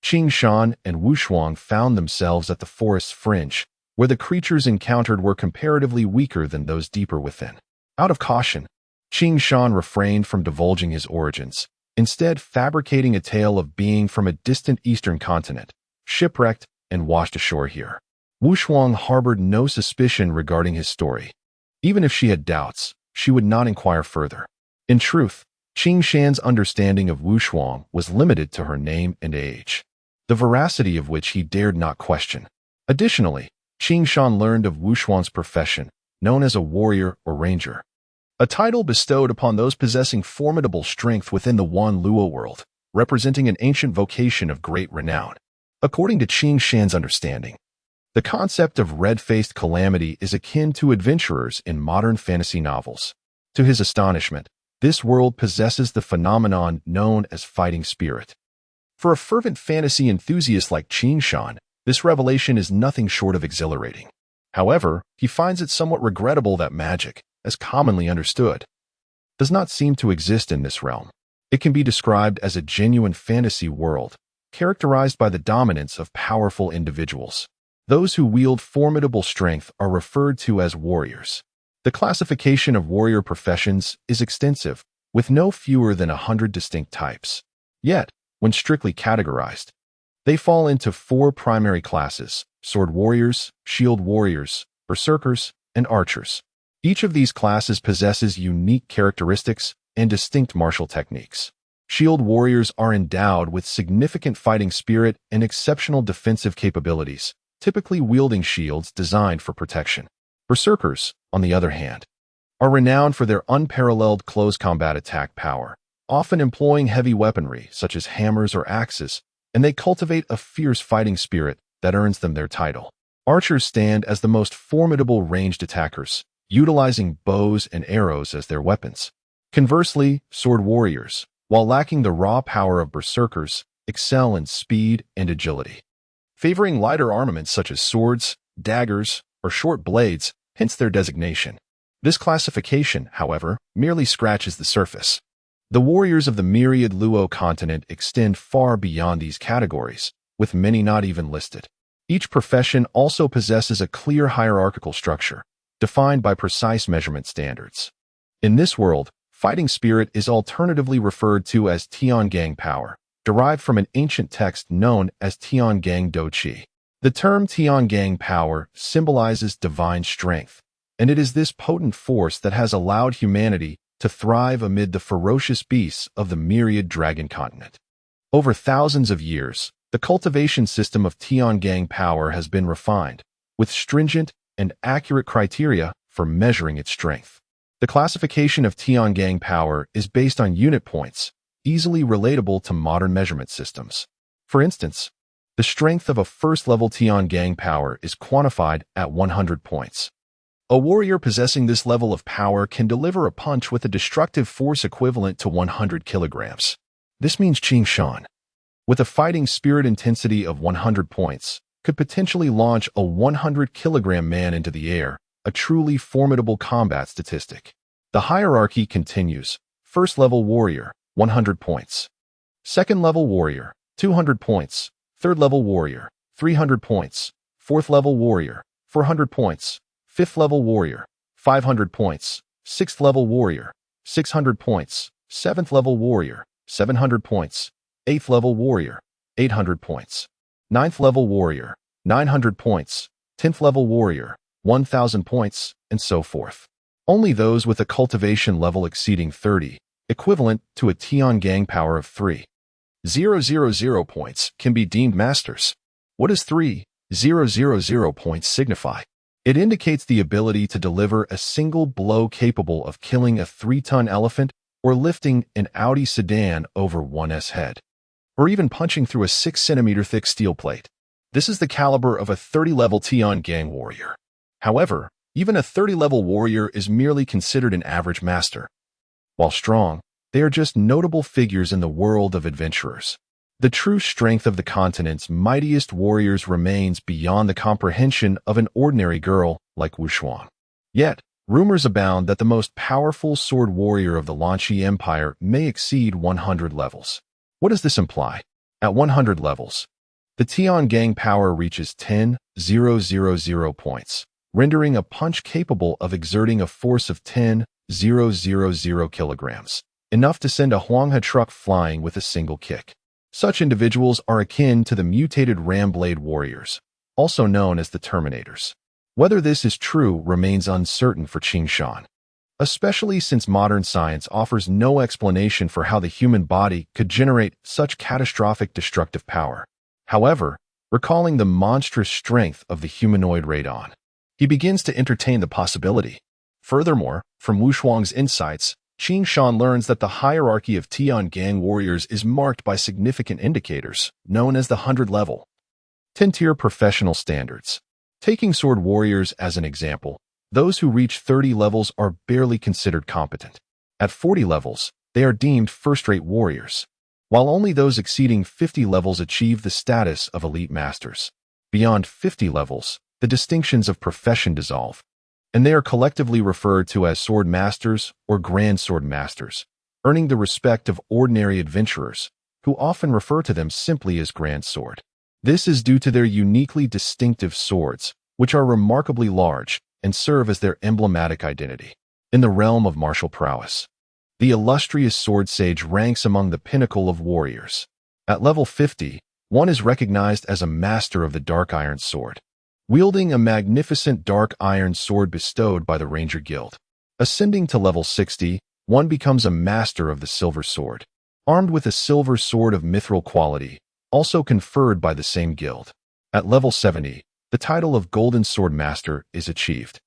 Qing Shan and Wushuang found themselves at the forest's fringe, where the creatures encountered were comparatively weaker than those deeper within. Out of caution, Qing Shan refrained from divulging his origins, instead fabricating a tale of being from a distant eastern continent, shipwrecked and washed ashore here. Wushuang harbored no suspicion regarding his story. Even if she had doubts, she would not inquire further. In truth, Qing Shan's understanding of Wushuang was limited to her name and age, the veracity of which he dared not question. Additionally, Qing Shan learned of Wuxuan's profession, known as a warrior or ranger, a title bestowed upon those possessing formidable strength within the Wan Luo world, representing an ancient vocation of great renown. According to Qing Shan's understanding, the concept of red-faced calamity is akin to adventurers in modern fantasy novels. To his astonishment, this world possesses the phenomenon known as fighting spirit. For a fervent fantasy enthusiast like Qing Shan, this revelation is nothing short of exhilarating. However, he finds it somewhat regrettable that magic, as commonly understood, does not seem to exist in this realm. It can be described as a genuine fantasy world, characterized by the dominance of powerful individuals. Those who wield formidable strength are referred to as warriors. The classification of warrior professions is extensive, with no fewer than 100 distinct types. Yet, when strictly categorized, they fall into 4 primary classes: sword warriors, shield warriors, berserkers, and archers. Each of these classes possesses unique characteristics and distinct martial techniques. Shield warriors are endowed with significant fighting spirit and exceptional defensive capabilities, typically wielding shields designed for protection. Berserkers, on the other hand, are renowned for their unparalleled close combat attack power, often employing heavy weaponry such as hammers or axes, and they cultivate a fierce fighting spirit that earns them their title. Archers stand as the most formidable ranged attackers, utilizing bows and arrows as their weapons. Conversely, sword warriors, while lacking the raw power of berserkers, excel in speed and agility, favoring lighter armaments such as swords, daggers, or short blades, hence their designation. This classification, however, merely scratches the surface. The warriors of the myriad Luo continent extend far beyond these categories, with many not even listed. Each profession also possesses a clear hierarchical structure, defined by precise measurement standards. In this world, fighting spirit is alternatively referred to as Tiangang power, derived from an ancient text known as Tiangang Do Qi. The term Tiangang power symbolizes divine strength, and it is this potent force that has allowed humanity to thrive amid the ferocious beasts of the myriad dragon continent. Over thousands of years, the cultivation system of Tiangang power has been refined, with stringent and accurate criteria for measuring its strength. The classification of Tiangang power is based on unit points, easily relatable to modern measurement systems. For instance, the strength of a first-level Tiangang power is quantified at 100 points. A warrior possessing this level of power can deliver a punch with a destructive force equivalent to 100 kilograms. This means Qing Shan, with a fighting spirit intensity of 100 points, could potentially launch a 100-kilogram man into the air, a truly formidable combat statistic. The hierarchy continues. First-level warrior, 100 points. Second-level warrior, 200 points. Third-level warrior, 300 points. Fourth-level warrior, 400 points. Fifth-level warrior, 500 points. Sixth-level warrior, 600 points. Seventh-level warrior, 700 points. Eighth-level warrior, 800 points. Ninth-level warrior, 900 points. 10th-level warrior, 1,000 points, and so forth. Only those with a cultivation level exceeding 30, equivalent to a Tiangang power of 3,000 points, can be deemed masters. What does 3,000 points signify? It indicates the ability to deliver a single blow capable of killing a 3-ton elephant or lifting an Audi sedan over one's head, or even punching through a 6-centimeter thick steel plate. This is the caliber of a 30-level Tiangang warrior. However, even a 30-level warrior is merely considered an average master. While strong, they are just notable figures in the world of adventurers. The true strength of the continent's mightiest warriors remains beyond the comprehension of an ordinary girl like Wuxuan. Yet, rumors abound that the most powerful sword warrior of the Lan Yue Empire may exceed 100 levels. What does this imply? At 100 levels, the Tiangang power reaches 10,000 points, rendering a punch capable of exerting a force of 10,000 kilograms, enough to send a Huanghe truck flying with a single kick. Such individuals are akin to the mutated ram blade warriors, also known as the Terminators. Whether this is true remains uncertain for Qing Shan, especially since modern science offers no explanation for how the human body could generate such catastrophic destructive power. However, recalling the monstrous strength of the humanoid Radon. He begins to entertain the possibility. Furthermore, from Wu Shuang's insights, Qing Shan learns that the hierarchy of Tiangang warriors is marked by significant indicators, known as the 100-level 10-tier professional standards. Taking sword warriors as an example, those who reach 30 levels are barely considered competent. At 40 levels, they are deemed first-rate warriors, while only those exceeding 50 levels achieve the status of elite masters. Beyond 50 levels, the distinctions of profession dissolve, and they are collectively referred to as sword masters or grand sword masters, earning the respect of ordinary adventurers, who often refer to them simply as grand sword. This is due to their uniquely distinctive swords, which are remarkably large and serve as their emblematic identity. In the realm of martial prowess, the illustrious sword sage ranks among the pinnacle of warriors. At level 50, one is recognized as a master of the dark iron sword, wielding a magnificent dark iron sword bestowed by the Ranger Guild. Ascending to level 60, one becomes a master of the silver sword, armed with a silver sword of mithril quality, also conferred by the same guild. At level 70, the title of Golden Sword Master is achieved,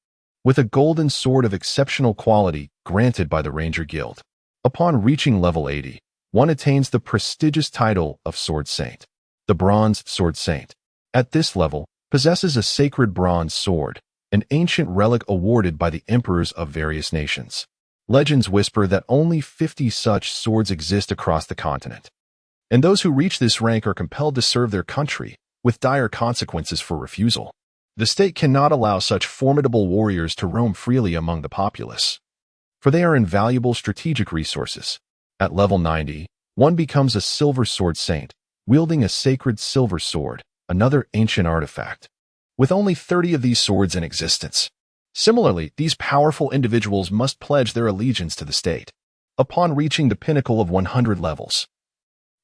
with a golden sword of exceptional quality granted by the Ranger Guild. Upon reaching level 80, one attains the prestigious title of Sword Saint. The Bronze Sword Saint, at this level, possesses a sacred bronze sword, an ancient relic awarded by the emperors of various nations. Legends whisper that only 50 such swords exist across the continent, and those who reach this rank are compelled to serve their country, with dire consequences for refusal. The state cannot allow such formidable warriors to roam freely among the populace, for they are invaluable strategic resources. At level 90, one becomes a Silver Sword Saint, wielding a sacred silver sword, another ancient artifact, with only 30 of these swords in existence. Similarly, these powerful individuals must pledge their allegiance to the state. Upon reaching the pinnacle of 100 levels,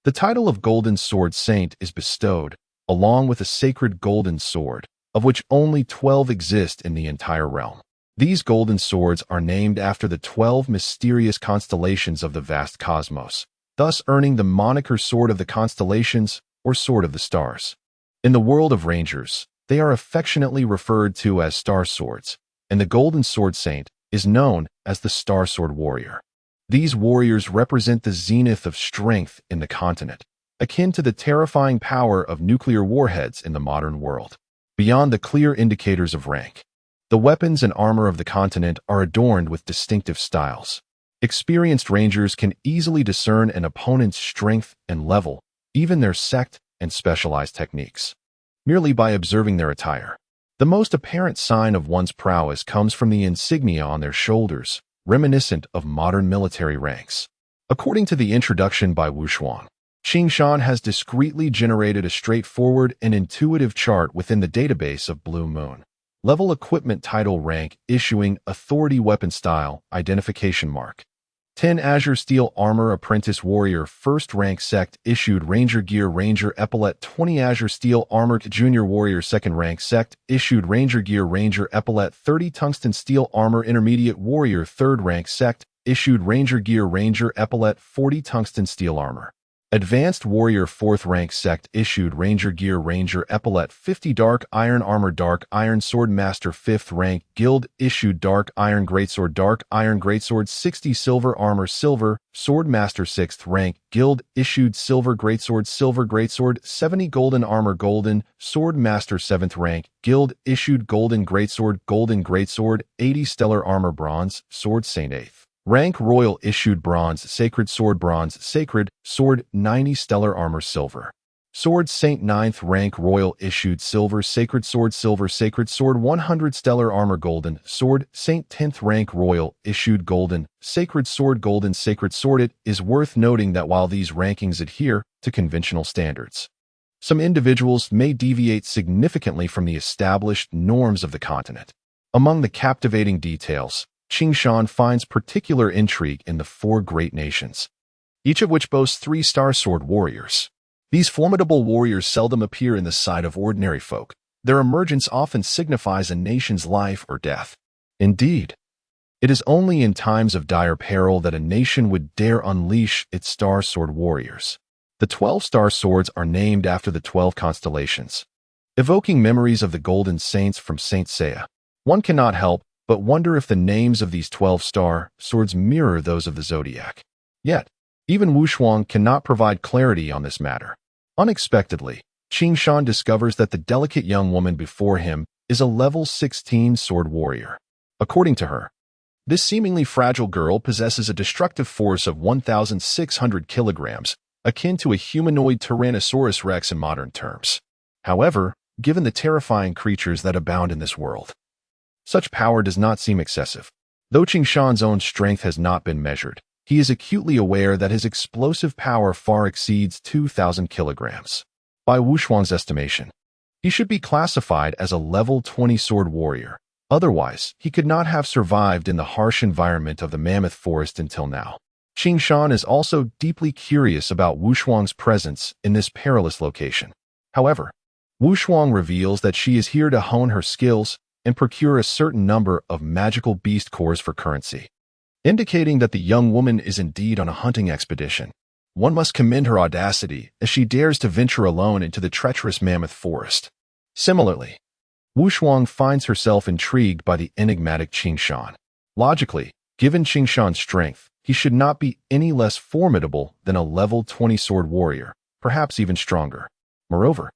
the title of Golden Sword Saint is bestowed, along with a sacred golden sword, of which only 12 exist in the entire realm. These golden swords are named after the 12 mysterious constellations of the vast cosmos, thus earning the moniker Sword of the Constellations or Sword of the Stars. In the world of rangers, they are affectionately referred to as Star Swords, and the Golden Sword Saint is known as the Star Sword Warrior. These warriors represent the zenith of strength in the continent, akin to the terrifying power of nuclear warheads in the modern world. Beyond the clear indicators of rank, the weapons and armor of the continent are adorned with distinctive styles. Experienced rangers can easily discern an opponent's strength and level, even their sect and specialized techniques, merely by observing their attire. The most apparent sign of one's prowess comes from the insignia on their shoulders, reminiscent of modern military ranks. According to the introduction by Wu Shuang, Qing Shan has discreetly generated a straightforward and intuitive chart within the database of Blue Moon. Level equipment title rank issuing authority weapon style identification mark. 10 Azure Steel Armor Apprentice Warrior First Rank Sect issued Ranger Gear Ranger Epaulet. 20 Azure Steel Armored Junior Warrior Second Rank Sect issued Ranger Gear Ranger Epaulet. 30 Tungsten Steel Armor Intermediate Warrior Third Rank Sect issued Ranger Gear Ranger Epaulet. 40 Tungsten Steel Armor Advanced Warrior 4th Rank Sect issued Ranger Gear Ranger Epaulet. 50 Dark Iron Armor Dark Iron Sword Master 5th Rank Guild issued Dark Iron Greatsword Dark Iron Greatsword. 60 Silver Armor Silver Sword Master 6th Rank Guild issued Silver Greatsword 70 Golden Armor Golden Sword Master 7th Rank Guild issued Golden Greatsword 80 Stellar Armor Bronze Sword Saint 8th Rank Royal issued Bronze Sacred Sword 90 Stellar Armor Silver Sword Saint 9th Rank Royal issued Silver Sacred Sword 100 Stellar Armor Golden Sword Saint 10th Rank Royal issued Golden Sacred Sword. It is worth noting that while these rankings adhere to conventional standards, some individuals may deviate significantly from the established norms of the continent. Among the captivating details, Qing Shan finds particular intrigue in the 4 great nations, each of which boasts 3 Star Sword warriors. These formidable warriors seldom appear in the sight of ordinary folk. Their emergence often signifies a nation's life or death. Indeed, it is only in times of dire peril that a nation would dare unleash its Star Sword warriors. The 12 Star Swords are named after the 12 constellations, evoking memories of the golden saints from Saint Seiya. One cannot help but wonder if the names of these 12-star swords mirror those of the zodiac. Yet, even Wuxuang cannot provide clarity on this matter. Unexpectedly, Qing Shan discovers that the delicate young woman before him is a level 16 sword warrior. According to her, this seemingly fragile girl possesses a destructive force of 1,600 kilograms, akin to a humanoid Tyrannosaurus rex in modern terms. However, given the terrifying creatures that abound in this world, such power does not seem excessive. Though Qing Shan's own strength has not been measured, he is acutely aware that his explosive power far exceeds 2,000 kilograms. By Wuxuang's estimation, he should be classified as a level 20 sword warrior. Otherwise, he could not have survived in the harsh environment of the mammoth forest until now. Qing Shan is also deeply curious about Wuxuang's presence in this perilous location. However, Wuxuang reveals that she is here to hone her skills and procure a certain number of magical beast cores for currency, indicating that the young woman is indeed on a hunting expedition. One must commend her audacity as she dares to venture alone into the treacherous mammoth forest. Similarly, Wuxuang finds herself intrigued by the enigmatic Qing Shan. Logically, given Qing Shan's strength, he should not be any less formidable than a level 20 sword warrior, perhaps even stronger. Moreover,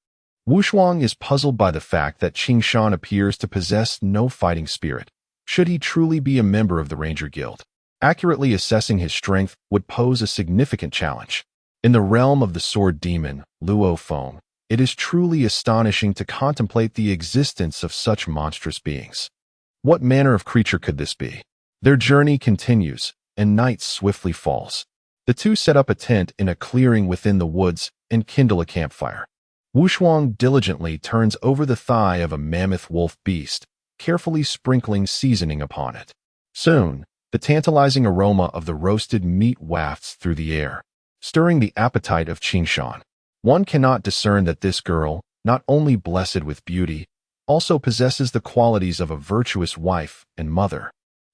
Wuxuang is puzzled by the fact that Qing Shan appears to possess no fighting spirit. Should he truly be a member of the Ranger Guild, accurately assessing his strength would pose a significant challenge. In the realm of the sword demon, Luo Feng, it is truly astonishing to contemplate the existence of such monstrous beings. What manner of creature could this be? Their journey continues, and night swiftly falls. The two set up a tent in a clearing within the woods and kindle a campfire. Wuxuang diligently turns over the thigh of a mammoth wolf beast, carefully sprinkling seasoning upon it. Soon, the tantalizing aroma of the roasted meat wafts through the air, stirring the appetite of Qing Shan. One cannot discern that this girl, not only blessed with beauty, also possesses the qualities of a virtuous wife and mother.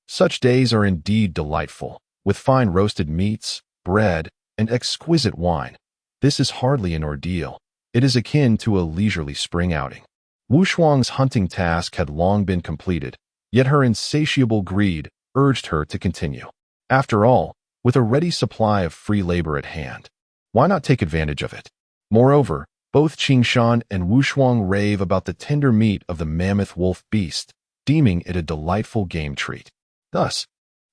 Such days are indeed delightful, with fine roasted meats, bread, and exquisite wine. This is hardly an ordeal. It is akin to a leisurely spring outing. Wuxuang's hunting task had long been completed, yet her insatiable greed urged her to continue. After all, with a ready supply of free labor at hand, why not take advantage of it? Moreover, both Qing Shan and Wuxuang rave about the tender meat of the mammoth wolf beast, deeming it a delightful game treat. Thus,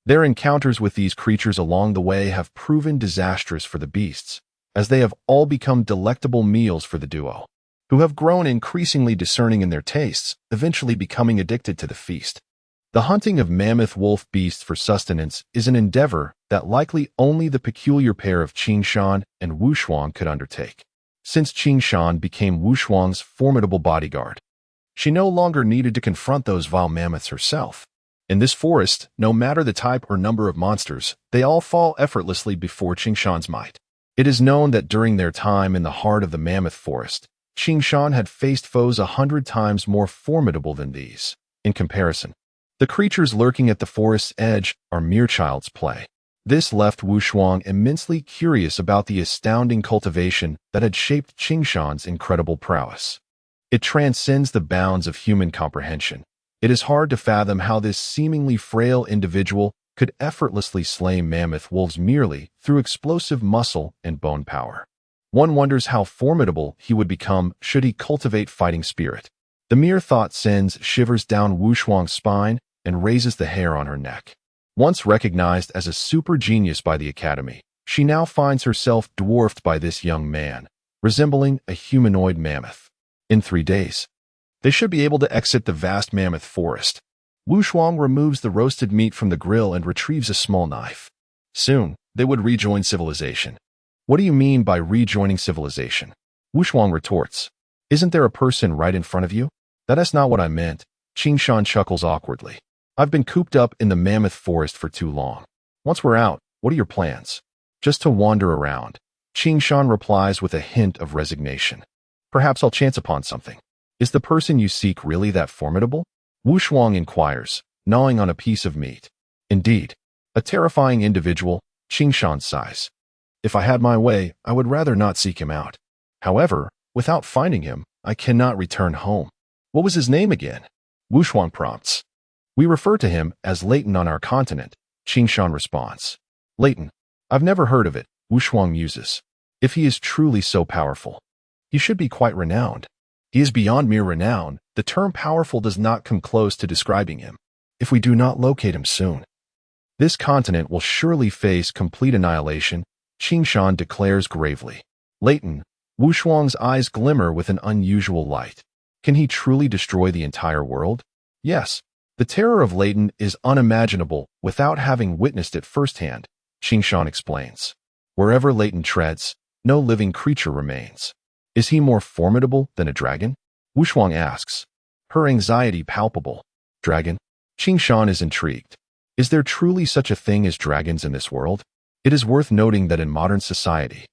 their encounters with these creatures along the way have proven disastrous for the beasts, as they have all become delectable meals for the duo, who have grown increasingly discerning in their tastes, eventually becoming addicted to the feast. The hunting of mammoth wolf beasts for sustenance is an endeavor that likely only the peculiar pair of Qing Shan and Wuxuang could undertake. Since Qing Shan became Wuxuang's formidable bodyguard, she no longer needed to confront those vile mammoths herself. In this forest, no matter the type or number of monsters, they all fall effortlessly before Qing Shan's might. It is known that during their time in the heart of the mammoth forest, Qing Shan had faced foes 100 times more formidable than these. In comparison, the creatures lurking at the forest's edge are mere child's play. This left Wuxuang immensely curious about the astounding cultivation that had shaped Qing Shan's incredible prowess. It transcends the bounds of human comprehension. It is hard to fathom how this seemingly frail individual could effortlessly slay mammoth wolves merely through explosive muscle and bone power. One wonders how formidable he would become should he cultivate fighting spirit. The mere thought sends shivers down Wuxuang's spine and raises the hair on her neck. Once recognized as a super genius by the Academy, she now finds herself dwarfed by this young man, resembling a humanoid mammoth. In 3 days, they should be able to exit the vast mammoth forest. Wuxuang removes the roasted meat from the grill and retrieves a small knife. Soon, they would rejoin civilization. What do you mean by rejoining civilization? Wuxuang retorts. Isn't there a person right in front of you? That's not what I meant. Qing Shan chuckles awkwardly. I've been cooped up in the mammoth forest for too long. Once we're out, what are your plans? Just to wander around. Qing Shan replies with a hint of resignation. Perhaps I'll chance upon something. Is the person you seek really that formidable? Wuxuang inquires, gnawing on a piece of meat. Indeed, a terrifying individual, Qing Shan sighs. If I had my way, I would rather not seek him out. However, without finding him, I cannot return home. What was his name again? Wuxuang prompts. We refer to him as Leighton on our continent, Qingshan responds. Leighton. I've never heard of it, Wuxuang muses. If he is truly so powerful, he should be quite renowned. He is beyond mere renown. The term powerful does not come close to describing him. If we do not locate him soon, this continent will surely face complete annihilation, Qingshan declares gravely. Leighton. Wuxuang's eyes glimmer with an unusual light. Can he truly destroy the entire world? Yes. The terror of Leighton is unimaginable without having witnessed it firsthand, Qingshan explains. Wherever Leighton treads, no living creature remains. Is he more formidable than a dragon? Wuxuang asks, her anxiety palpable. Dragon? Qingshan is intrigued. Is there truly such a thing as dragons in this world? It is worth noting that in modern society,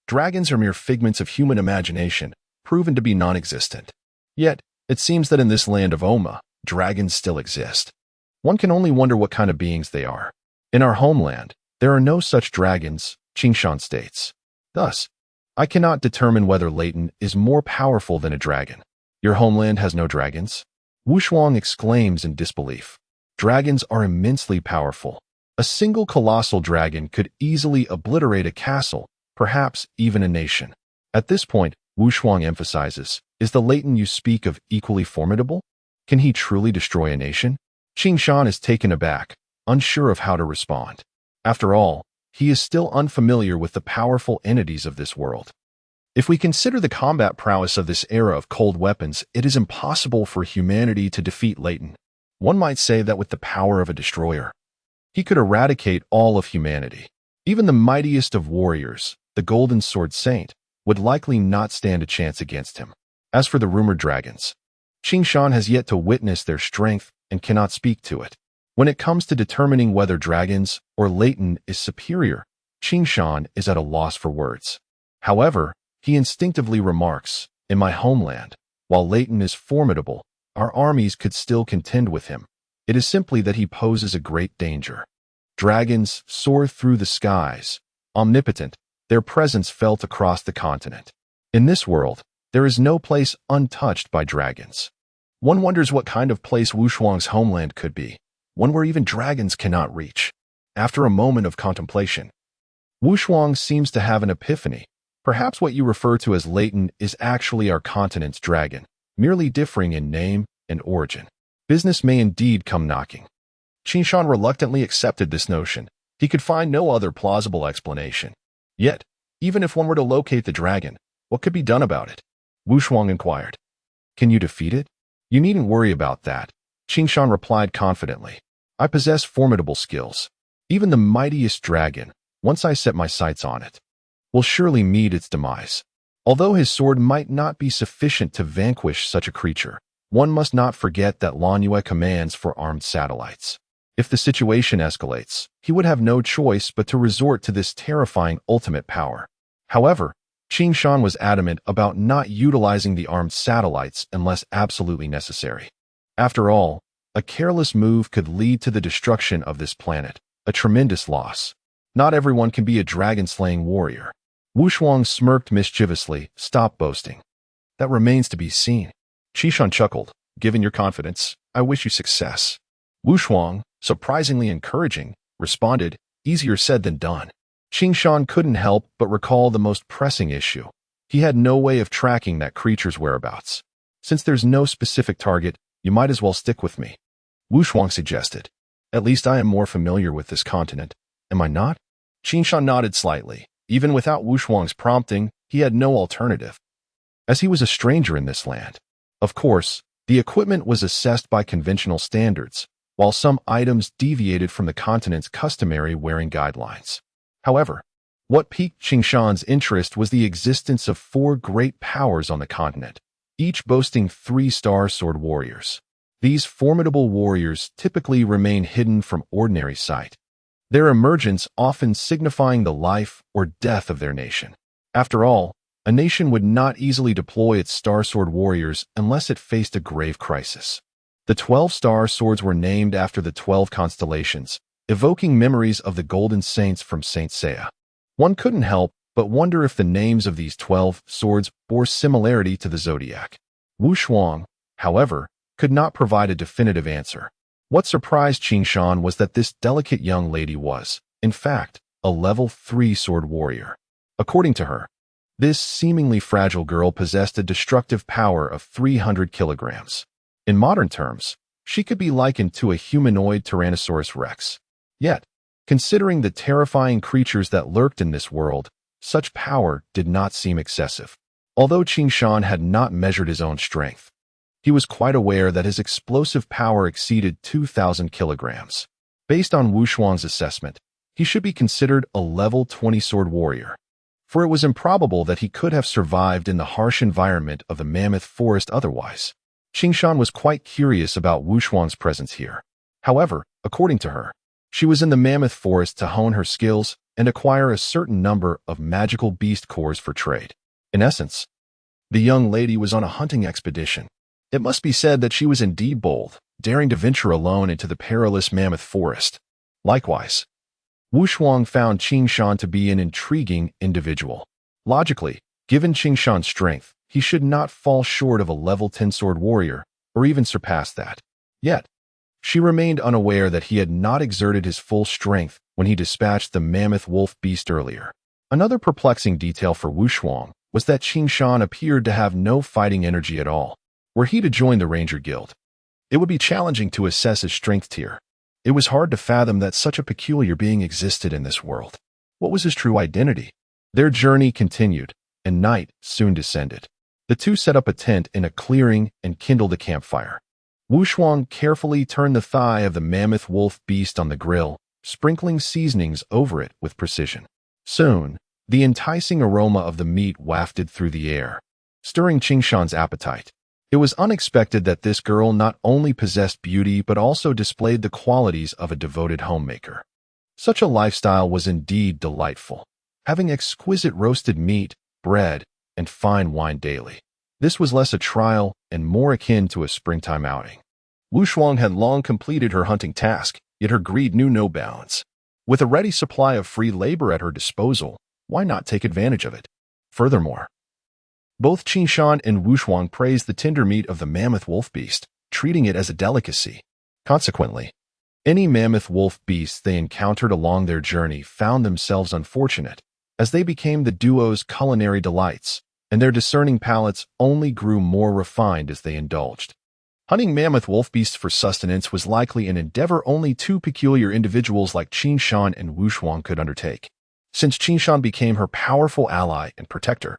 dragons are mere figments of human imagination, proven to be non-existent. Yet, it seems that in this land of Oma, dragons still exist. One can only wonder what kind of beings they are. In our homeland, there are no such dragons, Qingshan states. Thus, I cannot determine whether Leighton is more powerful than a dragon. Your homeland has no dragons? Wuxuang exclaims in disbelief. Dragons are immensely powerful. A single colossal dragon could easily obliterate a castle, perhaps even a nation. At this point, Wuxuang emphasizes, is the Leighton you speak of equally formidable? Can he truly destroy a nation? Qingshan is taken aback, unsure of how to respond. After all, he is still unfamiliar with the powerful entities of this world. If we consider the combat prowess of this era of cold weapons, it is impossible for humanity to defeat Leighton. One might say that with the power of a destroyer, he could eradicate all of humanity. Even the mightiest of warriors, the Golden Sword Saint, would likely not stand a chance against him. As for the rumored dragons, Qingshan has yet to witness their strength and cannot speak to it. When it comes to determining whether dragons or Leighton is superior, Qingshan is at a loss for words. However, he instinctively remarks, in my homeland, while Leighton is formidable, our armies could still contend with him. It is simply that he poses a great danger. Dragons soar through the skies, omnipotent, their presence felt across the continent. In this world, there is no place untouched by dragons. One wonders what kind of place Wuxuang's homeland could be, one where even dragons cannot reach. After a moment of contemplation, Wuxuang seems to have an epiphany. Perhaps what you refer to as Leighton is actually our continent's dragon, merely differing in name and origin. Business may indeed come knocking. Qingshan reluctantly accepted this notion. He could find no other plausible explanation. Yet, even if one were to locate the dragon, what could be done about it? Wuxuang inquired. Can you defeat it? You needn't worry about that, Qingshan replied confidently. I possess formidable skills. Even the mightiest dragon, once I set my sights on it, will surely meet its demise. Although his sword might not be sufficient to vanquish such a creature, one must not forget that Lan Yue commands for armed satellites. If the situation escalates, he would have no choice but to resort to this terrifying ultimate power. However, Qingshan was adamant about not utilizing the armed satellites unless absolutely necessary. After all, a careless move could lead to the destruction of this planet, a tremendous loss. Not everyone can be a dragon-slaying warrior. Wuxuang smirked mischievously. Stop boasting. That remains to be seen. Qingshan chuckled. Given your confidence, I wish you success. Wuxuang, surprisingly encouraging, responded, easier said than done. Qingshan couldn't help but recall the most pressing issue. He had no way of tracking that creature's whereabouts. Since there's no specific target, you might as well stick with me, Wuxuang suggested. At least I am more familiar with this continent. Am I not? Qingshan nodded slightly. Even without Wuxuang's prompting, he had no alternative, as he was a stranger in this land. Of course, the equipment was assessed by conventional standards, while some items deviated from the continent's customary wearing guidelines. However, what piqued Qingshan's interest was the existence of 4 great powers on the continent, each boasting 3-star sword warriors. These formidable warriors typically remain hidden from ordinary sight, their emergence often signifying the life or death of their nation. After all, a nation would not easily deploy its star sword warriors unless it faced a grave crisis. The 12-star swords were named after the 12 constellations, evoking memories of the golden saints from Saint Seiya. One couldn't help but wonder if the names of these 12 swords bore similarity to the zodiac. Wu Shuang, however, could not provide a definitive answer. What surprised Qing Shan was that this delicate young lady was, in fact, a level 3 sword warrior. According to her, this seemingly fragile girl possessed a destructive power of 300 kilograms. In modern terms, she could be likened to a humanoid Tyrannosaurus rex. Yet, considering the terrifying creatures that lurked in this world, such power did not seem excessive. Although Qing Shan had not measured his own strength, he was quite aware that his explosive power exceeded 2,000 kilograms. Based on Wu Shuang's assessment, he should be considered a level 20 sword warrior, for it was improbable that he could have survived in the harsh environment of the mammoth forest otherwise. Qing Shan was quite curious about Wu Shuang's presence here. However, according to her, she was in the mammoth forest to hone her skills and acquire a certain number of magical beast cores for trade. In essence, the young lady was on a hunting expedition. It must be said that she was indeed bold, daring to venture alone into the perilous mammoth forest. Likewise, Wu Shuang found Qing Shan to be an intriguing individual. Logically, given Qing Shan's strength, he should not fall short of a level 10 sword warrior, or even surpass that. Yet, she remained unaware that he had not exerted his full strength when he dispatched the mammoth wolf beast earlier. Another perplexing detail for Wu Shuang was that Qing Shan appeared to have no fighting energy at all. Were he to join the Ranger Guild, it would be challenging to assess his strength tier. It was hard to fathom that such a peculiar being existed in this world. What was his true identity? Their journey continued, and night soon descended. The two set up a tent in a clearing and kindled a campfire. Wu Shuang carefully turned the thigh of the mammoth wolf beast on the grill, sprinkling seasonings over it with precision. Soon, the enticing aroma of the meat wafted through the air, stirring Qing Shan's appetite. It was unexpected that this girl not only possessed beauty but also displayed the qualities of a devoted homemaker. Such a lifestyle was indeed delightful, having exquisite roasted meat, bread, and fine wine daily. This was less a trial and more akin to a springtime outing. Wu Shuang had long completed her hunting task, yet her greed knew no bounds. With a ready supply of free labor at her disposal, why not take advantage of it? Furthermore, both Qing Shan and Wu Shuang praised the tender meat of the mammoth wolf beast, treating it as a delicacy. Consequently, any mammoth wolf beasts they encountered along their journey found themselves unfortunate, as they became the duo's culinary delights, and their discerning palates only grew more refined as they indulged. Hunting mammoth wolf beasts for sustenance was likely an endeavor only two peculiar individuals like Qing Shan and Wu Shuang could undertake. Since Qing Shan became her powerful ally and protector,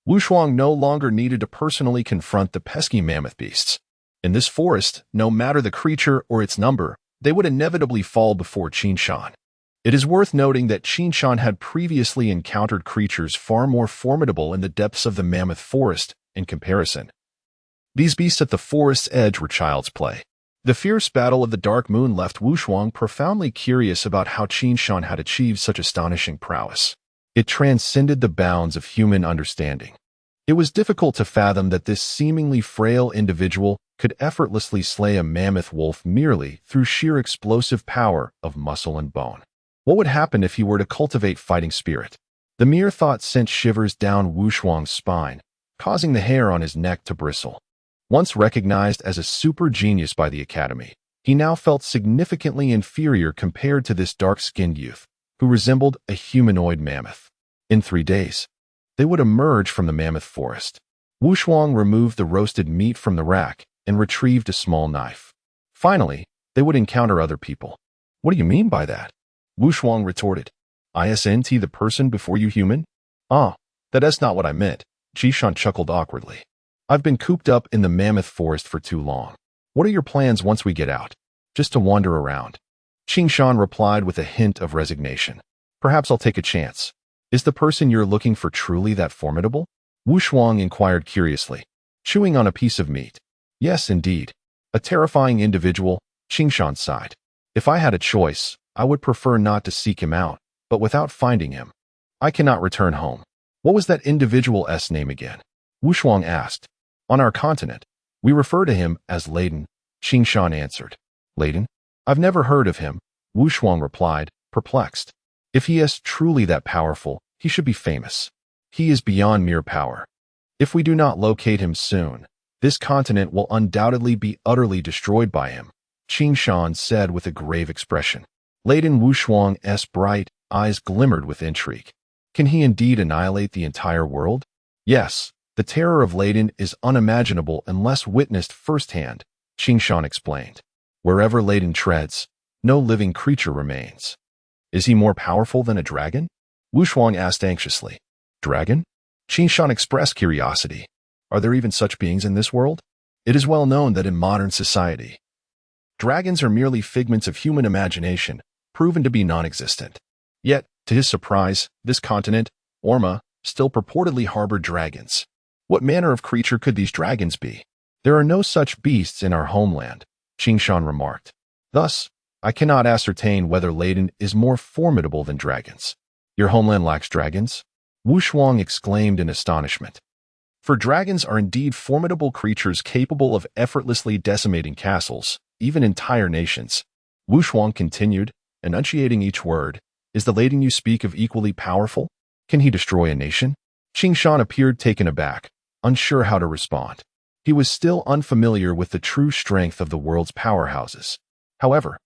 Wu Shuang no longer needed to personally confront the pesky mammoth beasts. In this forest, no matter the creature or its number, they would inevitably fall before Qing Shan. It is worth noting that Qing Shan had previously encountered creatures far more formidable in the depths of the mammoth forest in comparison. These beasts at the forest's edge were child's play. The fierce battle of the dark moon left Wu Shuang profoundly curious about how Qing Shan had achieved such astonishing prowess. It transcended the bounds of human understanding. It was difficult to fathom that this seemingly frail individual could effortlessly slay a mammoth wolf merely through sheer explosive power of muscle and bone. What would happen if he were to cultivate fighting spirit? The mere thought sent shivers down Wu Shuang's spine, causing the hair on his neck to bristle. Once recognized as a super genius by the Academy, he now felt significantly inferior compared to this dark-skinned youth, who resembled a humanoid mammoth. In 3 days, they would emerge from the mammoth forest. Wu Shuang removed the roasted meat from the rack and retrieved a small knife. Finally, they would encounter other people. What do you mean by that? Wu Shuang retorted. Isn't the person before you human? Ah, that's not what I meant. Qing Shan chuckled awkwardly. I've been cooped up in the mammoth forest for too long. What are your plans once we get out? Just to wander around. Qing Shan replied with a hint of resignation. Perhaps I'll take a chance. Is the person you're looking for truly that formidable? Wu Shuang inquired curiously, chewing on a piece of meat. Yes, indeed. A terrifying individual, Qing Shan sighed. If I had a choice, I would prefer not to seek him out, but without finding him, I cannot return home. What was that individual's name again? Wu Shuang asked. On our continent, we refer to him as Layden, Qing Shan answered. Layden? I've never heard of him, Wu Shuang replied, perplexed. If he is truly that powerful, He should be famous. He is beyond mere power. If we do not locate him soon, this continent will undoubtedly be utterly destroyed by him, Qing Shan said with a grave expression. Laden Wushuang's bright eyes glimmered with intrigue. Can he indeed annihilate the entire world? Yes, the terror of Laden is unimaginable unless witnessed firsthand, Qing Shan explained. Wherever Laden treads, no living creature remains. Is he more powerful than a dragon? Wushuang asked anxiously. Dragon? Qing Shan expressed curiosity. Are there even such beings in this world? It is well known that in modern society, dragons are merely figments of human imagination, proven to be non-existent. Yet, to his surprise, this continent, Orma, still purportedly harbored dragons. What manner of creature could these dragons be? There are no such beasts in our homeland, Qing Shan remarked. Thus, I cannot ascertain whether Laden is more formidable than dragons. Your homeland lacks dragons? Wushuang exclaimed in astonishment. For dragons are indeed formidable creatures capable of effortlessly decimating castles, even entire nations. Wushuang continued, enunciating each word. Is the Laden you speak of equally powerful? Can he destroy a nation? Qing Shan appeared taken aback, unsure how to respond. He was still unfamiliar with the true strength of the world's powerhouses. However,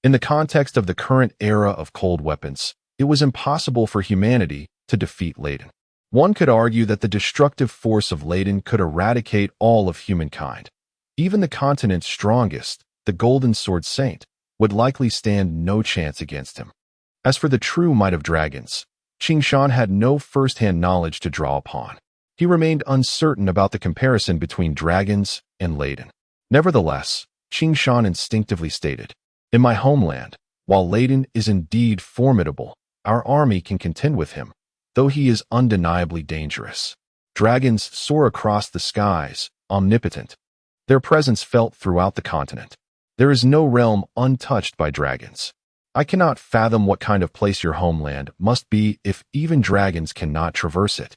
in the context of the current era of cold weapons, it was impossible for humanity to defeat Laden. One could argue that the destructive force of Laden could eradicate all of humankind. Even the continent's strongest, the Golden Sword Saint, would likely stand no chance against him. As for the true might of dragons, Qing Shan had no first-hand knowledge to draw upon. He remained uncertain about the comparison between dragons and Laden. Nevertheless, Qing Shan instinctively stated, in my homeland, while Laden is indeed formidable, our army can contend with him, though he is undeniably dangerous. Dragons soar across the skies, omnipotent. Their presence felt throughout the continent. There is no realm untouched by dragons. I cannot fathom what kind of place your homeland must be if even dragons cannot traverse it,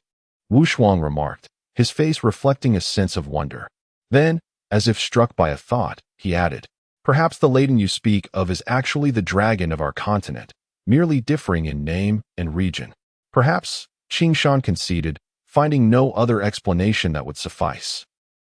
Wushuang remarked, his face reflecting a sense of wonder. Then, as if struck by a thought, he added, perhaps the Laden you speak of is actually the dragon of our continent, merely differing in name and region. Perhaps, Qing Shan conceded, finding no other explanation that would suffice.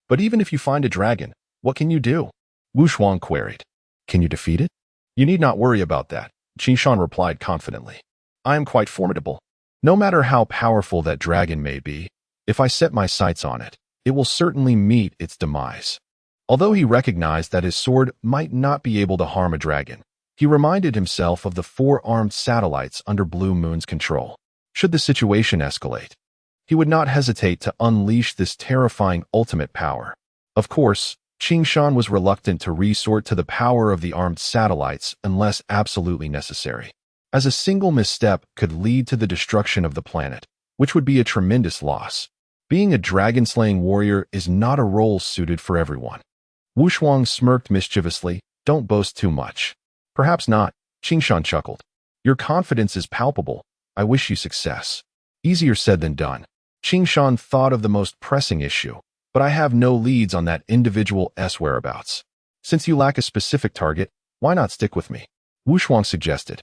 But even if you find a dragon, what can you do? Wushuang queried. Can you defeat it? You need not worry about that, Qing Shan replied confidently. I am quite formidable. No matter how powerful that dragon may be, if I set my sights on it, it will certainly meet its demise. Although he recognized that his sword might not be able to harm a dragon, he reminded himself of the 4 armed satellites under Blue Moon's control. Should the situation escalate, he would not hesitate to unleash this terrifying ultimate power. Of course, Qing Shan was reluctant to resort to the power of the armed satellites unless absolutely necessary, as a single misstep could lead to the destruction of the planet, which would be a tremendous loss. Being a dragon-slaying warrior is not a role suited for everyone. Wushuang smirked mischievously. Don't boast too much. Perhaps not, Qing Shan chuckled. Your confidence is palpable. I wish you success. Easier said than done. Qing Shan thought of the most pressing issue, but I have no leads on that individual's whereabouts. Since you lack a specific target, why not stick with me? Wushuang suggested.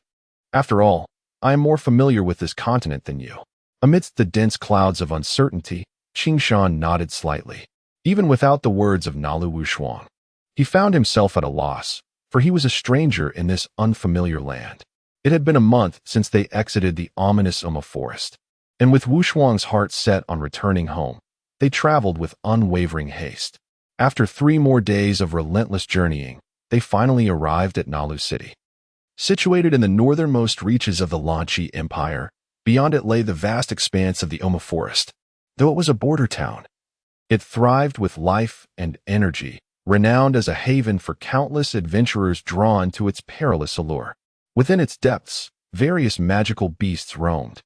After all, I am more familiar with this continent than you. Amidst the dense clouds of uncertainty, Qing Shan nodded slightly. Even without the words of Nalu Wushuang, he found himself at a loss, for he was a stranger in this unfamiliar land. It had been a month since they exited the ominous Oma forest, and with Wushuang's heart set on returning home, they traveled with unwavering haste. After 3 more days of relentless journeying, they finally arrived at Nalu City. Situated in the northernmost reaches of the Lan Yue Empire, beyond it lay the vast expanse of the Oma forest. Though it was a border town, it thrived with life and energy, renowned as a haven for countless adventurers drawn to its perilous allure. Within its depths, various magical beasts roamed,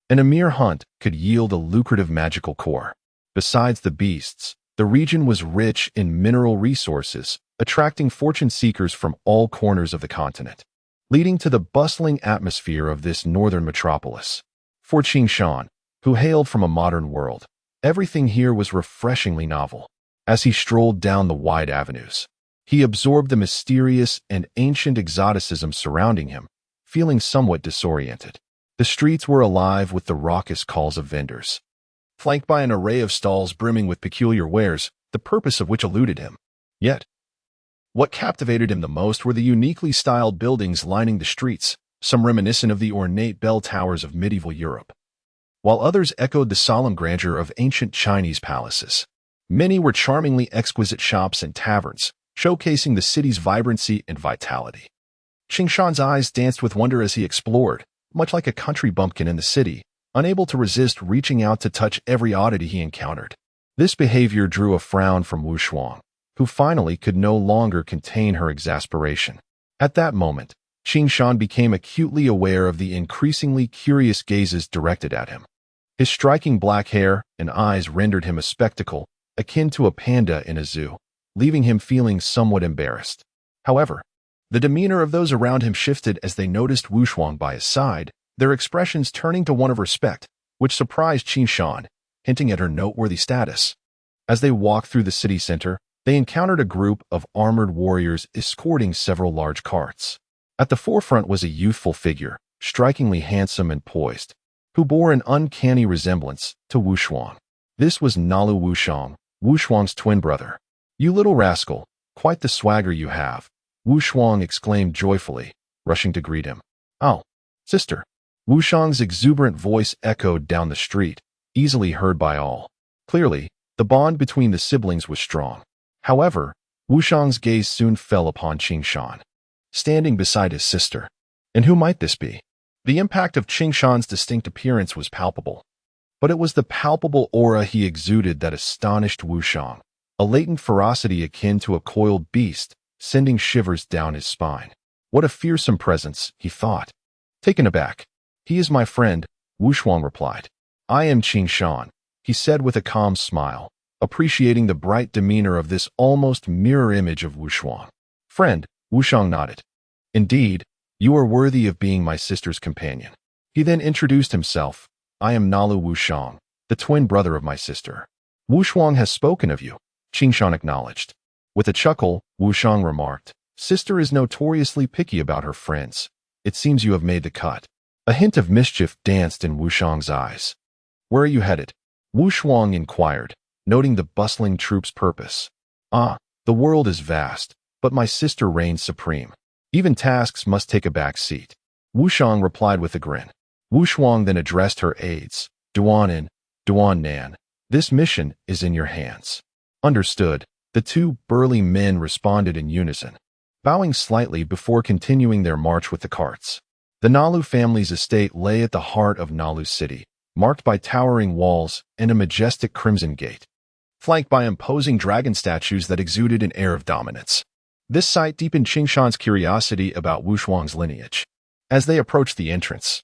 and a mere hunt could yield a lucrative magical core. Besides the beasts, the region was rich in mineral resources, attracting fortune seekers from all corners of the continent, leading to the bustling atmosphere of this northern metropolis. For Qing Shan, who hailed from a modern world, everything here was refreshingly novel. As he strolled down the wide avenues, he absorbed the mysterious and ancient exoticism surrounding him, feeling somewhat disoriented. The streets were alive with the raucous calls of vendors, flanked by an array of stalls brimming with peculiar wares, the purpose of which eluded him. Yet, what captivated him the most were the uniquely styled buildings lining the streets, some reminiscent of the ornate bell towers of medieval Europe, while others echoed the solemn grandeur of ancient Chinese palaces. Many were charmingly exquisite shops and taverns, showcasing the city's vibrancy and vitality. Qing Shan's eyes danced with wonder as he explored, much like a country bumpkin in the city, unable to resist reaching out to touch every oddity he encountered. This behavior drew a frown from Wu Shuang, who finally could no longer contain her exasperation. At that moment, Qing Shan became acutely aware of the increasingly curious gazes directed at him. His striking black hair and eyes rendered him a spectacle, akin to a panda in a zoo, leaving him feeling somewhat embarrassed. However, the demeanor of those around him shifted as they noticed Wu Shuang by his side, their expressions turning to one of respect, which surprised Qing Shan, hinting at her noteworthy status. As they walked through the city center, they encountered a group of armored warriors escorting several large carts. At the forefront was a youthful figure, strikingly handsome and poised, who bore an uncanny resemblance to Wu Shuang. This was Nalu Wushang, Wu Shuang's twin brother. "You little rascal, quite the swagger you have," Wu Shuang exclaimed joyfully, rushing to greet him. "Oh, sister." Wu Shang's exuberant voice echoed down the street, easily heard by all. Clearly, the bond between the siblings was strong. However, Wu Shang's gaze soon fell upon Qing Shan, standing beside his sister. And who might this be? The impact of Qing Shan's distinct appearance was palpable, but it was the palpable aura he exuded that astonished Wu Shang, a latent ferocity akin to a coiled beast, sending shivers down his spine. What a fearsome presence, he thought. Taken aback, "He is my friend," Wu Shuang replied. "I am Qing Shan," he said with a calm smile, appreciating the bright demeanor of this almost mirror image of Wu Shuang. "Friend," Wu Shang nodded. "Indeed, you are worthy of being my sister's companion." He then introduced himself. "I am Nalu Wu Shang, the twin brother of my sister." "Wu Shuang has spoken of you," Qing Shan acknowledged. With a chuckle, Wu Shang remarked, "Sister is notoriously picky about her friends. It seems you have made the cut." A hint of mischief danced in Wu Shang's eyes. "Where are you headed?" Wu Shuang inquired, noting the bustling troop's purpose. "Ah, the world is vast, but my sister reigns supreme. Even tasks must take a back seat," Wu Shang replied with a grin. Wu Shuang then addressed her aides. "Duan and Duan Nan, this mission is in your hands." "Understood," the two burly men responded in unison, bowing slightly before continuing their march with the carts. The Nalu family's estate lay at the heart of Nalu City, marked by towering walls and a majestic crimson gate, flanked by imposing dragon statues that exuded an air of dominance. This sight deepened Qing Shan's curiosity about Wu Shuang's lineage. As they approached the entrance,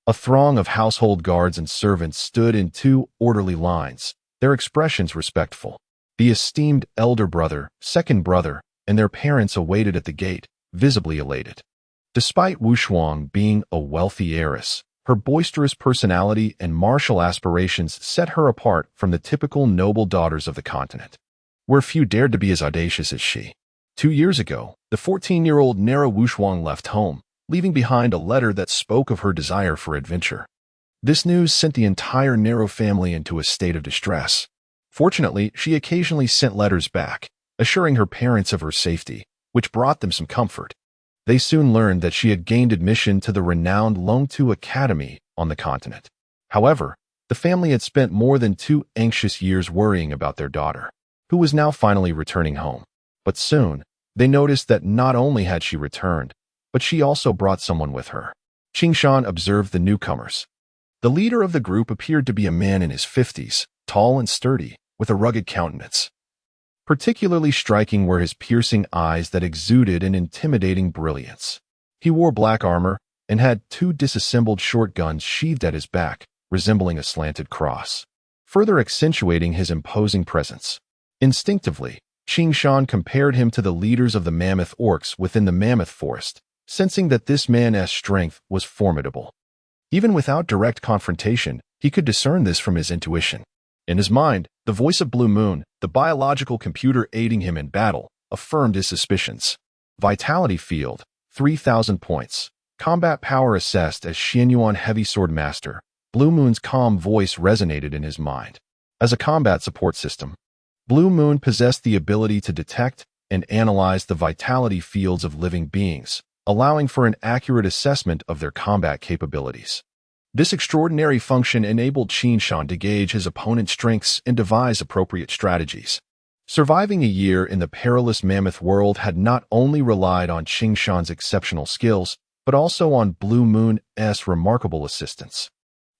a throng of household guards and servants stood in two orderly lines, their expressions respectful. The esteemed elder brother, second brother, and their parents awaited at the gate, visibly elated. Despite Wu Shuang being a wealthy heiress, her boisterous personality and martial aspirations set her apart from the typical noble daughters of the continent, where few dared to be as audacious as she. 2 years ago, the 14-year-old Nara Wu Shuang left home, leaving behind a letter that spoke of her desire for adventure. This news sent the entire Nara family into a state of distress. Fortunately, she occasionally sent letters back, assuring her parents of her safety, which brought them some comfort. They soon learned that she had gained admission to the renowned Longtu Academy on the continent. However, the family had spent more than 2 anxious years worrying about their daughter, who was now finally returning home. But soon, they noticed that not only had she returned, but she also brought someone with her. Qing Shan observed the newcomers. The leader of the group appeared to be a man in his 50s, tall and sturdy, with a rugged countenance. Particularly striking were his piercing eyes that exuded an intimidating brilliance. He wore black armor and had 2 disassembled short guns sheathed at his back, resembling a slanted cross, further accentuating his imposing presence. Instinctively, Qing Shan compared him to the leaders of the mammoth orcs within the mammoth forest, sensing that this man's strength was formidable. Even without direct confrontation, he could discern this from his intuition. In his mind, the voice of Blue Moon, the biological computer aiding him in battle, affirmed his suspicions. Vitality field, 3,000 points. Combat power assessed as Xuanyuan Heavy Sword Master. Blue Moon's calm voice resonated in his mind. As a combat support system, Blue Moon possessed the ability to detect and analyze the vitality fields of living beings, allowing for an accurate assessment of their combat capabilities. This extraordinary function enabled Qin Shan to gauge his opponent's strengths and devise appropriate strategies. Surviving a year in the perilous mammoth world had not only relied on Qin Shan's exceptional skills, but also on Blue Moon's remarkable assistance.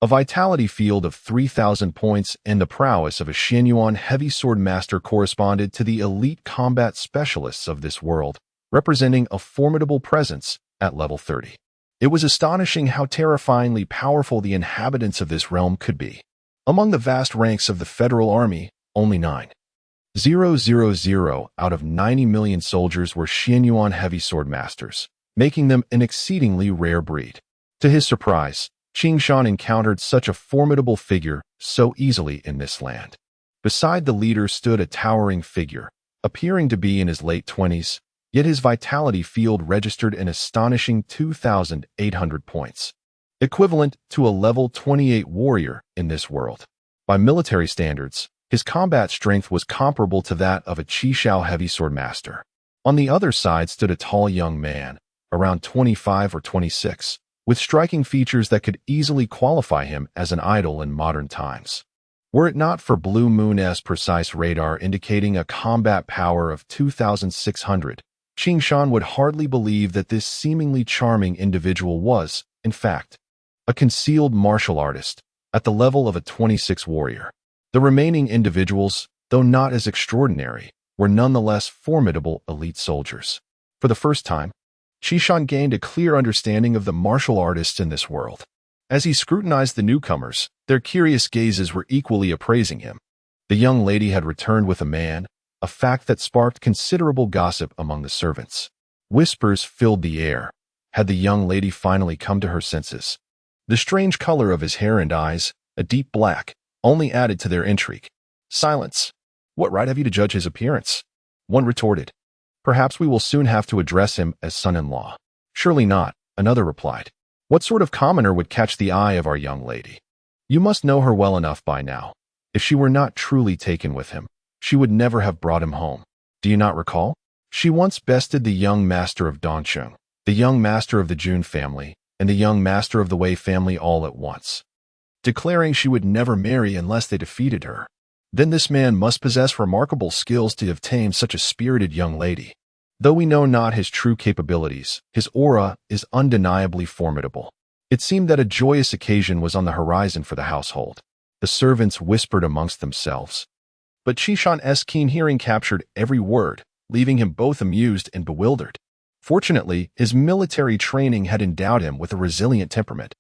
A vitality field of 3,000 points and the prowess of a Xuanyuan Heavy Sword Master corresponded to the elite combat specialists of this world, representing a formidable presence at level 30. It was astonishing how terrifyingly powerful the inhabitants of this realm could be. Among the vast ranks of the Federal Army, only 9,000 out of 90 million soldiers were Xuanyuan Heavy Sword Masters, making them an exceedingly rare breed. To his surprise, Qin Shan encountered such a formidable figure so easily in this land. Beside the leader stood a towering figure, appearing to be in his late 20s, yet his vitality field registered an astonishing 2,800 points, equivalent to a level 28 warrior in this world. By military standards, his combat strength was comparable to that of a Qishao Heavy Sword Master. On the other side stood a tall young man, around 25 or 26, with striking features that could easily qualify him as an idol in modern times. Were it not for Blue Moon's precise radar indicating a combat power of 2,600, Qin Shan would hardly believe that this seemingly charming individual was, in fact, a concealed martial artist at the level of a 26 warrior. The remaining individuals, though not as extraordinary, were nonetheless formidable elite soldiers. For the first time, Qin Shan gained a clear understanding of the martial artists in this world. As he scrutinized the newcomers, their curious gazes were equally appraising him. The young lady had returned with a man, a fact that sparked considerable gossip among the servants. Whispers filled the air. Had the young lady finally come to her senses? The strange color of his hair and eyes, a deep black, only added to their intrigue. Silence. What right have you to judge his appearance? One retorted. Perhaps we will soon have to address him as son-in-law. Surely not, another replied. What sort of commoner would catch the eye of our young lady? You must know her well enough by now. If she were not truly taken with him, she would never have brought him home. Do you not recall? She once bested the young master of Dongcheng, the young master of the Jun family, and the young master of the Wei family all at once, declaring she would never marry unless they defeated her. Then this man must possess remarkable skills to have tamed such a spirited young lady. Though we know not his true capabilities, his aura is undeniably formidable. It seemed that a joyous occasion was on the horizon for the household. The servants whispered amongst themselves. But Qin Shan's keen hearing captured every word, leaving him both amused and bewildered. Fortunately, his military training had endowed him with a resilient temperament,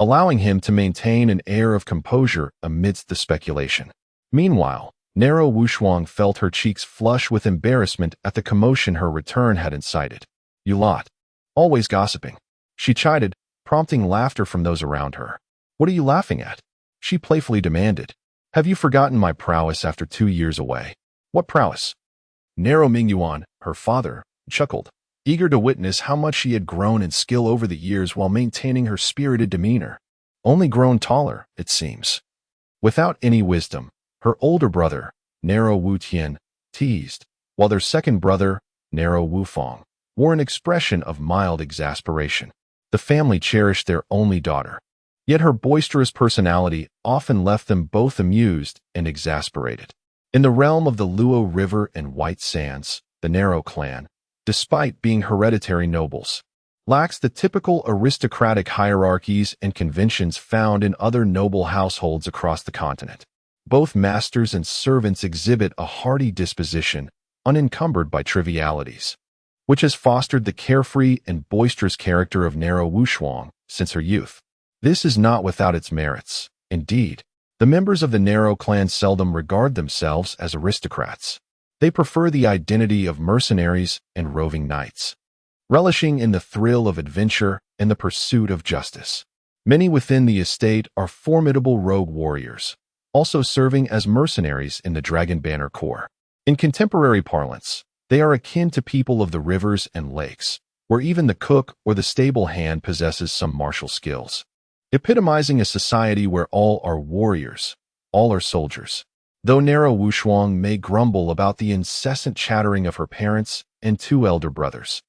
allowing him to maintain an air of composure amidst the speculation. Meanwhile, narrow Wushuang felt her cheeks flush with embarrassment at the commotion her return had incited. You lot. Always gossiping. She chided, prompting laughter from those around her. What are you laughing at? She playfully demanded. Have you forgotten my prowess after 2 years away? What prowess? Narrow Mingyuan, her father, chuckled, eager to witness how much she had grown in skill over the years while maintaining her spirited demeanor. Only grown taller, it seems. Without any wisdom, her older brother, Narrow Wu Tian, teased, while their second brother, Narrow Wu Fong, wore an expression of mild exasperation. The family cherished their only daughter, yet her boisterous personality often left them both amused and exasperated. In the realm of the Luo River and White Sands, the Narrow clan, despite being hereditary nobles, lacks the typical aristocratic hierarchies and conventions found in other noble households across the continent. Both masters and servants exhibit a hearty disposition, unencumbered by trivialities, which has fostered the carefree and boisterous character of Narrow Wushuang since her youth. This is not without its merits. Indeed, the members of the Narrow clan seldom regard themselves as aristocrats. They prefer the identity of mercenaries and roving knights, relishing in the thrill of adventure and the pursuit of justice. Many within the estate are formidable rogue warriors, also serving as mercenaries in the Dragon Banner Corps. In contemporary parlance, they are akin to people of the rivers and lakes, where even the cook or the stable hand possesses some martial skills, epitomizing a society where all are warriors, all are soldiers. Though narrow Wuxuang may grumble about the incessant chattering of her parents and two elder brothers,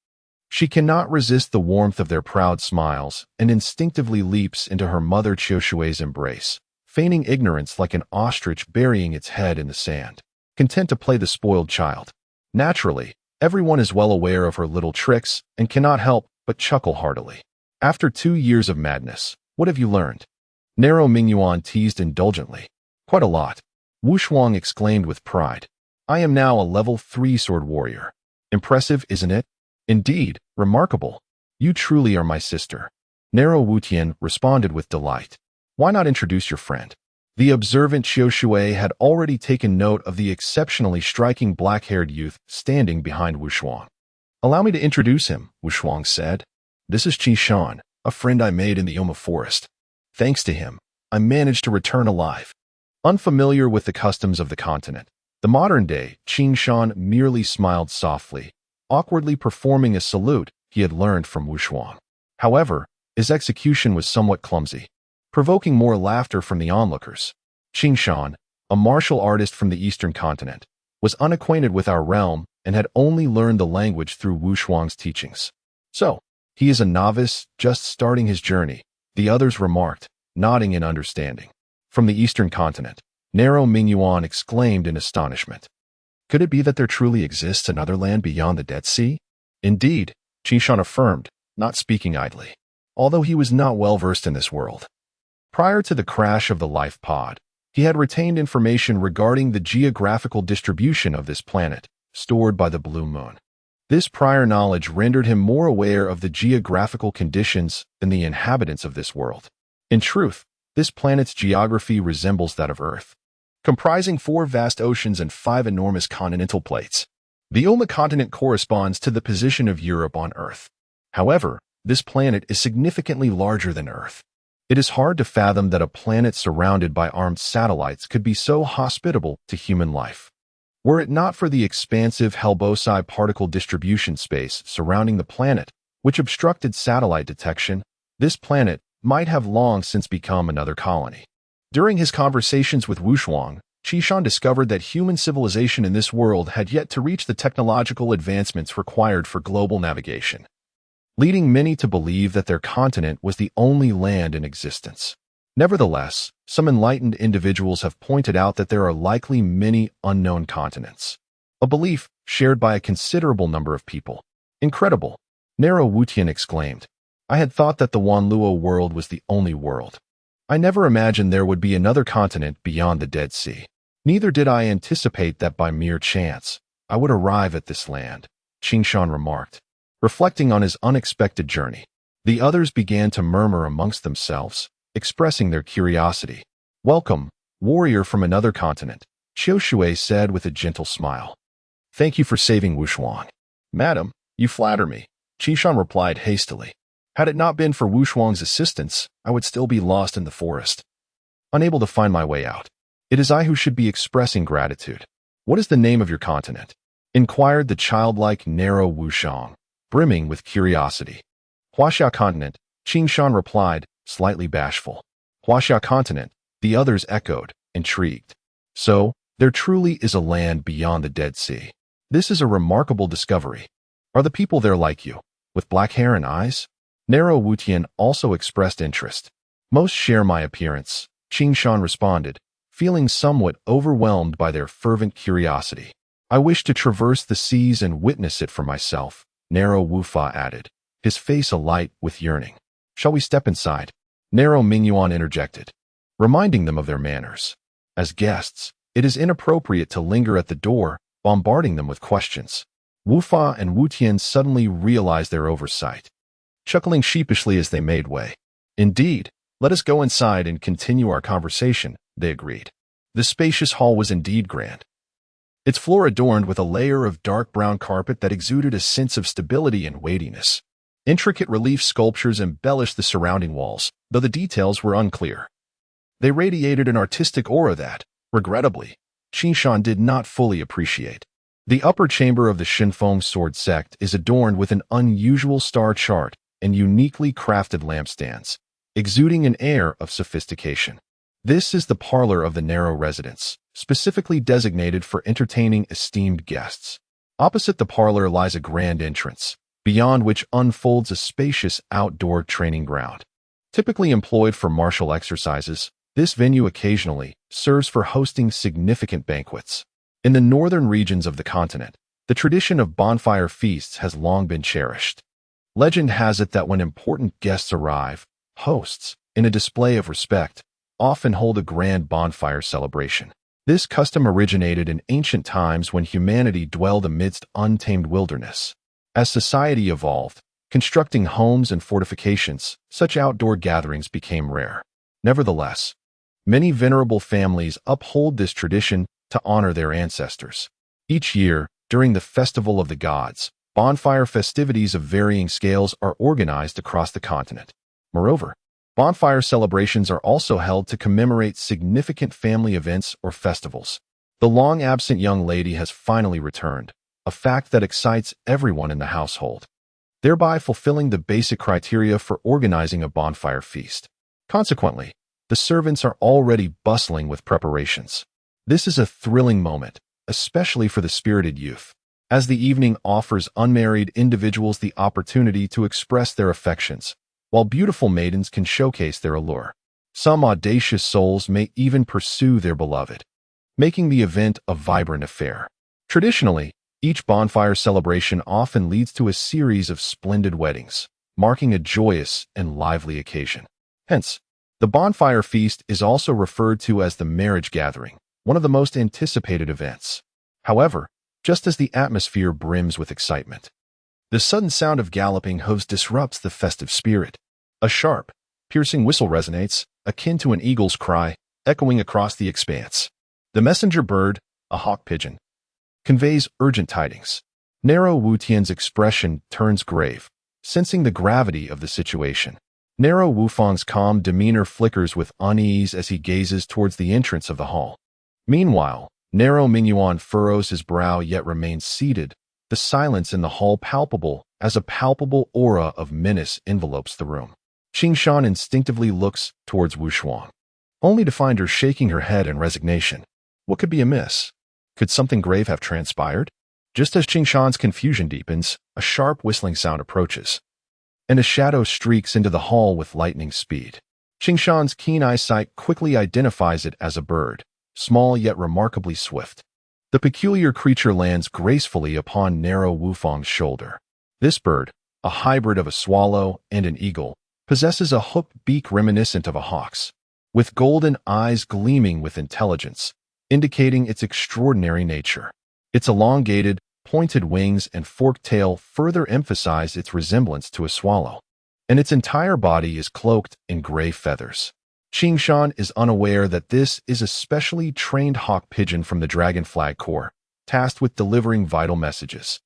she cannot resist the warmth of their proud smiles and instinctively leaps into her mother Qiushui's embrace, feigning ignorance like an ostrich burying its head in the sand, content to play the spoiled child. Naturally, everyone is well aware of her little tricks and cannot help but chuckle heartily. After 2 years of madness, what have you learned? Narrow Mingyuan teased indulgently. Quite a lot. Wuxuang exclaimed with pride. I am now a level 3 sword warrior. Impressive, isn't it? Indeed, remarkable. You truly are my sister. Narrow Wutian responded with delight. Why not introduce your friend? The observant Qiushui had already taken note of the exceptionally striking black-haired youth standing behind Wuxuang. Allow me to introduce him, Wuxuang said. This is Qi Shan, a friend I made in the Yoma forest. Thanks to him, I managed to return alive. Unfamiliar with the customs of the continent, the modern-day Qin Shan merely smiled softly, awkwardly performing a salute he had learned from Wuxuang. However, his execution was somewhat clumsy, provoking more laughter from the onlookers. Qin Shan, a martial artist from the eastern continent, was unacquainted with our realm and had only learned the language through Wuxuang's teachings. So, he is a novice, just starting his journey, the others remarked, nodding in understanding. From the eastern continent, Narrow Mingyuan exclaimed in astonishment. Could it be that there truly exists another land beyond the Dead Sea? Indeed, Qin Shan affirmed, not speaking idly, although he was not well versed in this world. Prior to the crash of the life pod, he had retained information regarding the geographical distribution of this planet, stored by the Blue Moon. This prior knowledge rendered him more aware of the geographical conditions than the inhabitants of this world. In truth, this planet's geography resembles that of Earth, comprising 4 vast oceans and 5 enormous continental plates. The Yoma continent corresponds to the position of Europe on Earth. However, this planet is significantly larger than Earth. It is hard to fathom that a planet surrounded by armed satellites could be so hospitable to human life. Were it not for the expansive Helbosai particle distribution space surrounding the planet, which obstructed satellite detection, this planet might have long since become another colony. During his conversations with Wuxuang, Qi Shan discovered that human civilization in this world had yet to reach the technological advancements required for global navigation, leading many to believe that their continent was the only land in existence. Nevertheless, some enlightened individuals have pointed out that there are likely many unknown continents, a belief shared by a considerable number of people. Incredible, Narrow Wutian exclaimed. I had thought that the Wanluo world was the only world. I never imagined there would be another continent beyond the Dead Sea. Neither did I anticipate that by mere chance I would arrive at this land, Qin Shan remarked, reflecting on his unexpected journey. The others began to murmur amongst themselves, expressing their curiosity. Welcome, warrior from another continent, Qiushui said with a gentle smile. Thank you for saving Wuxuang. Madam, you flatter me, Qin Shan replied hastily. Had it not been for Wuxuang's assistance, I would still be lost in the forest, unable to find my way out. It is I who should be expressing gratitude. What is the name of your continent? Inquired the childlike Narrow Wuxiang, brimming with curiosity. Huaxia continent, Qin Shan replied, slightly bashful. Huaxia continent, the others echoed, intrigued. So, there truly is a land beyond the Dead Sea. This is a remarkable discovery. Are the people there like you, with black hair and eyes? Narrow Wutian also expressed interest. Most share my appearance, Qin Shan responded, feeling somewhat overwhelmed by their fervent curiosity. I wish to traverse the seas and witness it for myself, Narrow Wufa added, his face alight with yearning. Shall we step inside? Narrow Mingyuan interjected, reminding them of their manners. As guests, it is inappropriate to linger at the door, bombarding them with questions. Wufa and Wutian suddenly realized their oversight, chuckling sheepishly as they made way. Indeed, let us go inside and continue our conversation, they agreed. The spacious hall was indeed grand, its floor adorned with a layer of dark brown carpet that exuded a sense of stability and weightiness. Intricate relief sculptures embellished the surrounding walls, though the details were unclear. They radiated an artistic aura that, regrettably, Qin Shan did not fully appreciate. The upper chamber of the Shinfeng sword sect is adorned with an unusual star chart and uniquely crafted lampstands, exuding an air of sophistication. This is the parlor of the narrow residence, specifically designated for entertaining esteemed guests. Opposite the parlor lies a grand entrance, beyond which unfolds a spacious outdoor training ground. Typically employed for martial exercises, this venue occasionally serves for hosting significant banquets. In the northern regions of the continent, the tradition of bonfire feasts has long been cherished. Legend has it that when important guests arrive, hosts, in a display of respect, often hold a grand bonfire celebration. This custom originated in ancient times when humanity dwelled amidst untamed wilderness. As society evolved, constructing homes and fortifications, such outdoor gatherings became rare. Nevertheless, many venerable families uphold this tradition to honor their ancestors. Each year, during the Festival of the Gods, bonfire festivities of varying scales are organized across the continent. Moreover, bonfire celebrations are also held to commemorate significant family events or festivals. The long-absent young lady has finally returned, a fact that excites everyone in the household, thereby fulfilling the basic criteria for organizing a bonfire feast. Consequently, the servants are already bustling with preparations. This is a thrilling moment, especially for the spirited youth, as the evening offers unmarried individuals the opportunity to express their affections, while beautiful maidens can showcase their allure. Some audacious souls may even pursue their beloved, making the event a vibrant affair. Traditionally, each bonfire celebration often leads to a series of splendid weddings, marking a joyous and lively occasion. Hence, the bonfire feast is also referred to as the marriage gathering, one of the most anticipated events. However, just as the atmosphere brims with excitement, the sudden sound of galloping hooves disrupts the festive spirit. A sharp, piercing whistle resonates, akin to an eagle's cry, echoing across the expanse. The messenger bird, a hawk pigeon, conveys urgent tidings. Narrow Wu Tian's expression turns grave, sensing the gravity of the situation. Narrow Wu Fang's calm demeanor flickers with unease as he gazes towards the entrance of the hall. Meanwhile, Narrow Mingyuan furrows his brow yet remains seated, the silence in the hall palpable as a palpable aura of menace envelopes the room. Qing Shan instinctively looks towards Wu Shuang, only to find her shaking her head in resignation. What could be amiss? Could something grave have transpired? Just as Qing Shan's confusion deepens, a sharp whistling sound approaches, and a shadow streaks into the hall with lightning speed. Qing Shan's keen eyesight quickly identifies it as a bird, small yet remarkably swift. The peculiar creature lands gracefully upon Narrow Wu Fang's shoulder. This bird, a hybrid of a swallow and an eagle, possesses a hooked beak reminiscent of a hawk's, with golden eyes gleaming with intelligence, indicating its extraordinary nature. Its elongated, pointed wings and forked tail further emphasize its resemblance to a swallow, and its entire body is cloaked in gray feathers. Qing Shan is unaware that this is a specially trained hawk pigeon from the Dragonfly Corps, tasked with delivering vital messages.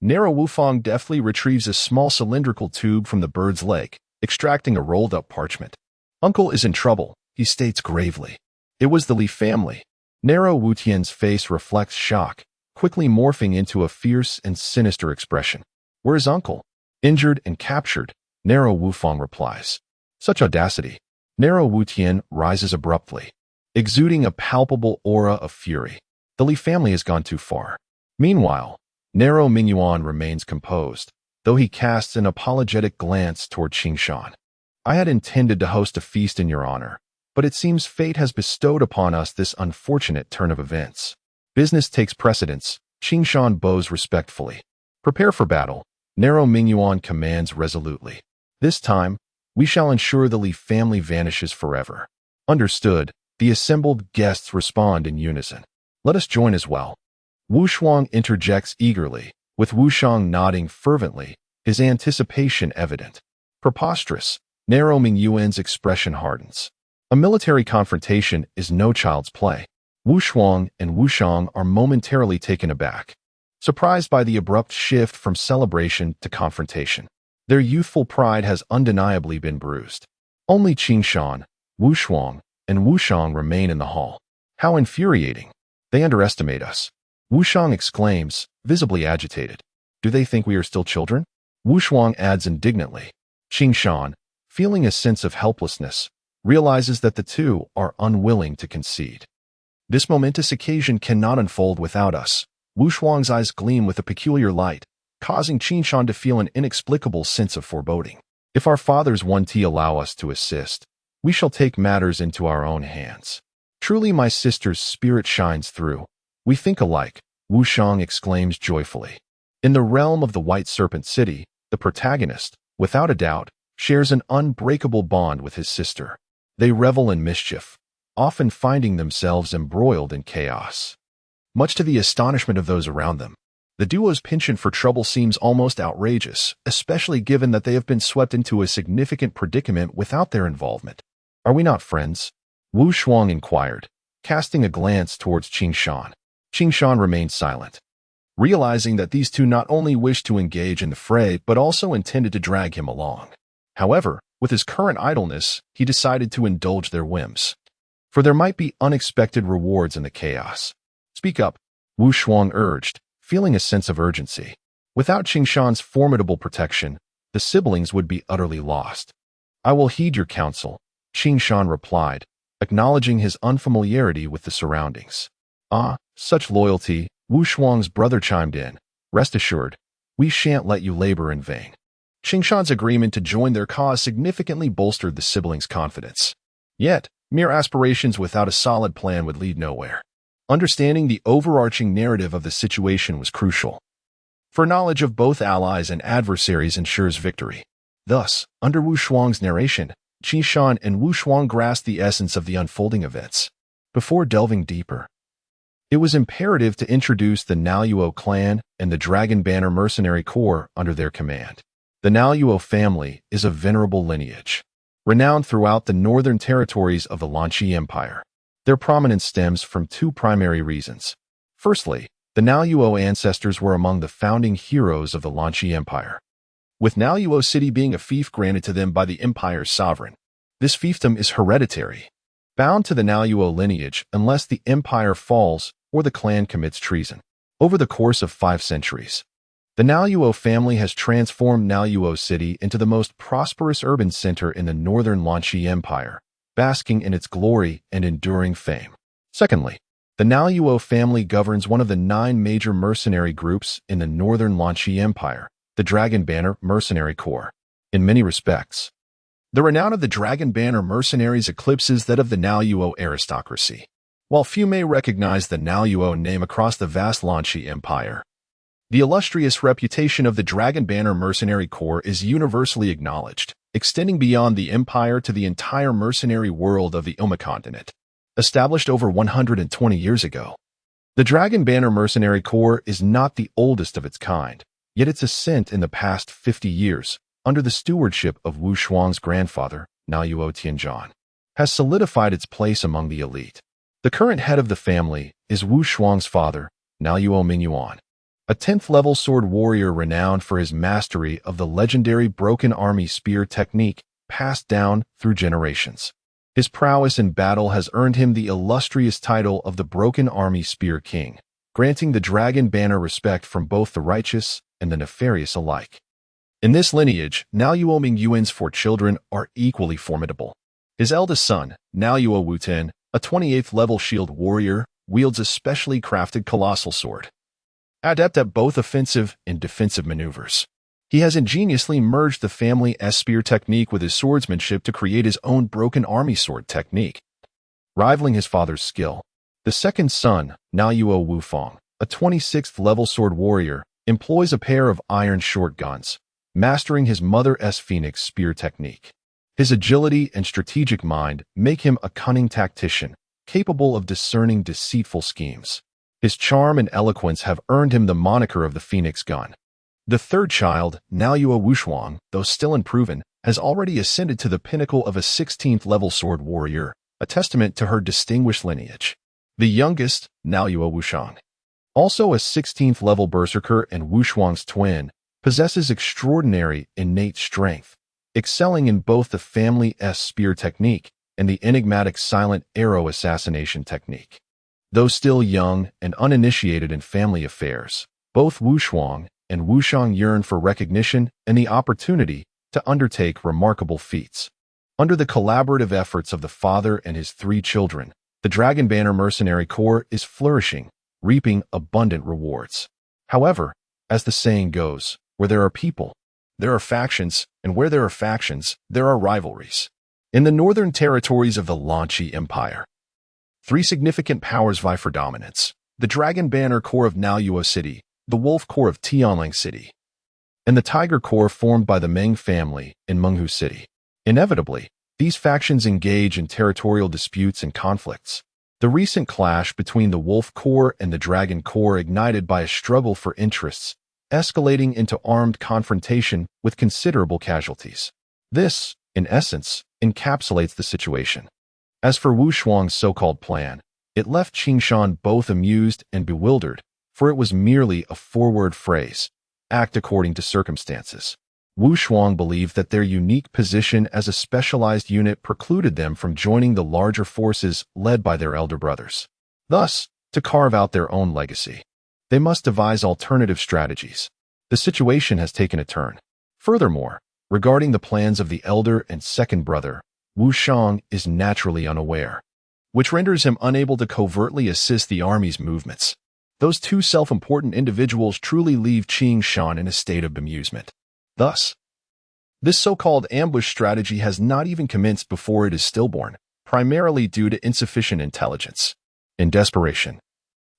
Narrow Wu Fang deftly retrieves a small cylindrical tube from the bird's leg, extracting a rolled-up parchment. "Uncle is in trouble," he states gravely. It was the Li family. Narrow Wu Tian's face reflects shock, quickly morphing into a fierce and sinister expression. "Where is Uncle?" "Injured and captured," Narrow Wu Fang replies. Such audacity. Narrow Wu Tian rises abruptly, exuding a palpable aura of fury. The Li family has gone too far. Meanwhile, Narrow Mingyuan remains composed, though he casts an apologetic glance toward Qing Shan. "I had intended to host a feast in your honor, but it seems fate has bestowed upon us this unfortunate turn of events. Business takes precedence," Qing Shan bows respectfully. "Prepare for battle," Narrow Mingyuan commands resolutely. "This time, we shall ensure the Li family vanishes forever." "Understood," the assembled guests respond in unison. "Let us join as well." Wu Shuang interjects eagerly, with Wu Shang nodding fervently, his anticipation evident. Preposterous, Narrow Mingyuan's expression hardens. A military confrontation is no child's play. Wu Shuang and Wu Shang are momentarily taken aback, surprised by the abrupt shift from celebration to confrontation. Their youthful pride has undeniably been bruised. Only Qing Shan, Wu Shuang, and Wu Shang remain in the hall. "How infuriating! They underestimate us." Wu Shang exclaims, visibly agitated. Do they think we are still children? Wu Shuang adds indignantly. Qing Shan, feeling a sense of helplessness, realizes that the two are unwilling to concede. This momentous occasion cannot unfold without us. Wu Shuang's eyes gleam with a peculiar light, causing Qing Shan to feel an inexplicable sense of foreboding. If our fathers want to allow us to assist, we shall take matters into our own hands. Truly my sister's spirit shines through. We think alike, Wu Shang exclaims joyfully. In the realm of the White Serpent City, the protagonist, without a doubt, shares an unbreakable bond with his sister. They revel in mischief, often finding themselves embroiled in chaos. Much to the astonishment of those around them, the duo's penchant for trouble seems almost outrageous, especially given that they have been swept into a significant predicament without their involvement. Are we not friends? Wu Shuang inquired, casting a glance towards Qing Shan. Qing Shan remained silent, realizing that these two not only wished to engage in the fray but also intended to drag him along. However, with his current idleness, he decided to indulge their whims, for there might be unexpected rewards in the chaos. Speak up, Wu Shuang urged, feeling a sense of urgency. Without Qing Shan's formidable protection, the siblings would be utterly lost. I will heed your counsel, Qing Shan replied, acknowledging his unfamiliarity with the surroundings. Ah, such loyalty, Wu Shuang's brother chimed in. Rest assured, we shan't let you labor in vain. Qing Shan's agreement to join their cause significantly bolstered the siblings' confidence. Yet, mere aspirations without a solid plan would lead nowhere. Understanding the overarching narrative of the situation was crucial, for knowledge of both allies and adversaries ensures victory. Thus, under Wu Shuang's narration, Qing Shan and Wu Shuang grasped the essence of the unfolding events. Before delving deeper, it was imperative to introduce the Lan Yue clan and the Dragon Banner mercenary corps under their command. The Lan Yue family is a venerable lineage, renowned throughout the northern territories of the Lan Qi Empire. Their prominence stems from two primary reasons. Firstly, the Lan Yue ancestors were among the founding heroes of the Lan Qi Empire, with Lan Yue City being a fief granted to them by the empire's sovereign. This fiefdom is hereditary, bound to the Lan Yue lineage unless the empire falls or the clan commits treason. Over the course of 5 centuries, the Lan Yue family has transformed Lan Yue City into the most prosperous urban center in the northern Lan Qi Empire, basking in its glory and enduring fame. Secondly, the Lan Yue family governs one of the 9 major mercenary groups in the northern Lan Qi Empire, the Dragon Banner Mercenary Corps. In many respects, the renown of the Dragon Banner mercenaries eclipses that of the Lan Yue aristocracy. While few may recognize the Lan Yue name across the vast Lan Qi Empire, the illustrious reputation of the Dragon Banner Mercenary Corps is universally acknowledged, extending beyond the empire to the entire mercenary world of the Oma continent. Established over 120 years ago, the Dragon Banner Mercenary Corps is not the oldest of its kind, yet its ascent in the past 50 years, under the stewardship of Wu Shuang's grandfather, Lan Yue Tianzhan, has solidified its place among the elite. The current head of the family is Wu Shuang's father, Lan Yue Mingyuan, a 10th-level sword warrior renowned for his mastery of the legendary Broken Army Spear technique passed down through generations. His prowess in battle has earned him the illustrious title of the Broken Army Spear King, granting the Dragon Banner respect from both the righteous and the nefarious alike. In this lineage, Lan Yue Mingyuan's 4 children are equally formidable. His eldest son, Lan Yue Wuten, a 28th-level shield warrior, wields a specially crafted colossal sword, adept at both offensive and defensive maneuvers. He has ingeniously merged the family's spear technique with his swordsmanship to create his own Broken Army sword technique, rivaling his father's skill. The second son, Lan Yue Wufang, a 26th-level sword warrior, employs a pair of iron short guns, mastering his mother's phoenix spear technique. His agility and strategic mind make him a cunning tactician, capable of discerning deceitful schemes. His charm and eloquence have earned him the moniker of the Phoenix Gun. The third child, Lan Yue Wushuang, though still unproven, has already ascended to the pinnacle of a 16th-level sword warrior, a testament to her distinguished lineage. The youngest, Lan Yue Wushang, also a 16th-level berserker and Wushuang's twin, possesses extraordinary innate strength, excelling in both the family's spear technique and the enigmatic silent arrow assassination technique. Though still young and uninitiated in family affairs, both Wu Shuang and Wu Shang yearned for recognition and the opportunity to undertake remarkable feats. Under the collaborative efforts of the father and his 3 children, the Dragon Banner Mercenary Corps is flourishing, reaping abundant rewards. However, as the saying goes, where there are people, there are factions, and where there are factions, there are rivalries. In the northern territories of the Lan Yue Empire, 3 significant powers vie for dominance: the Dragon Banner Corps of Lan Yue City, the Wolf Corps of Tianlang City, and the Tiger Corps formed by the Meng family in Menghu City. Inevitably, these factions engage in territorial disputes and conflicts. The recent clash between the Wolf Corps and the Dragon Corps ignited by a struggle for interests, escalating into armed confrontation with considerable casualties. This, in essence, encapsulates the situation. As for Wu Shuang's so-called plan, it left Qing Shan both amused and bewildered, for it was merely a 4-word phrase: act according to circumstances. Wu Shuang believed that their unique position as a specialized unit precluded them from joining the larger forces led by their elder brothers. Thus, to carve out their own legacy, they must devise alternative strategies. The situation has taken a turn. Furthermore, regarding the plans of the elder and second brother, Wu Shang is naturally unaware, which renders him unable to covertly assist the army's movements. Those 2 self-important individuals truly leave Qing Shan in a state of bemusement. Thus, this so-called ambush strategy has not even commenced before it is stillborn, primarily due to insufficient intelligence. In desperation,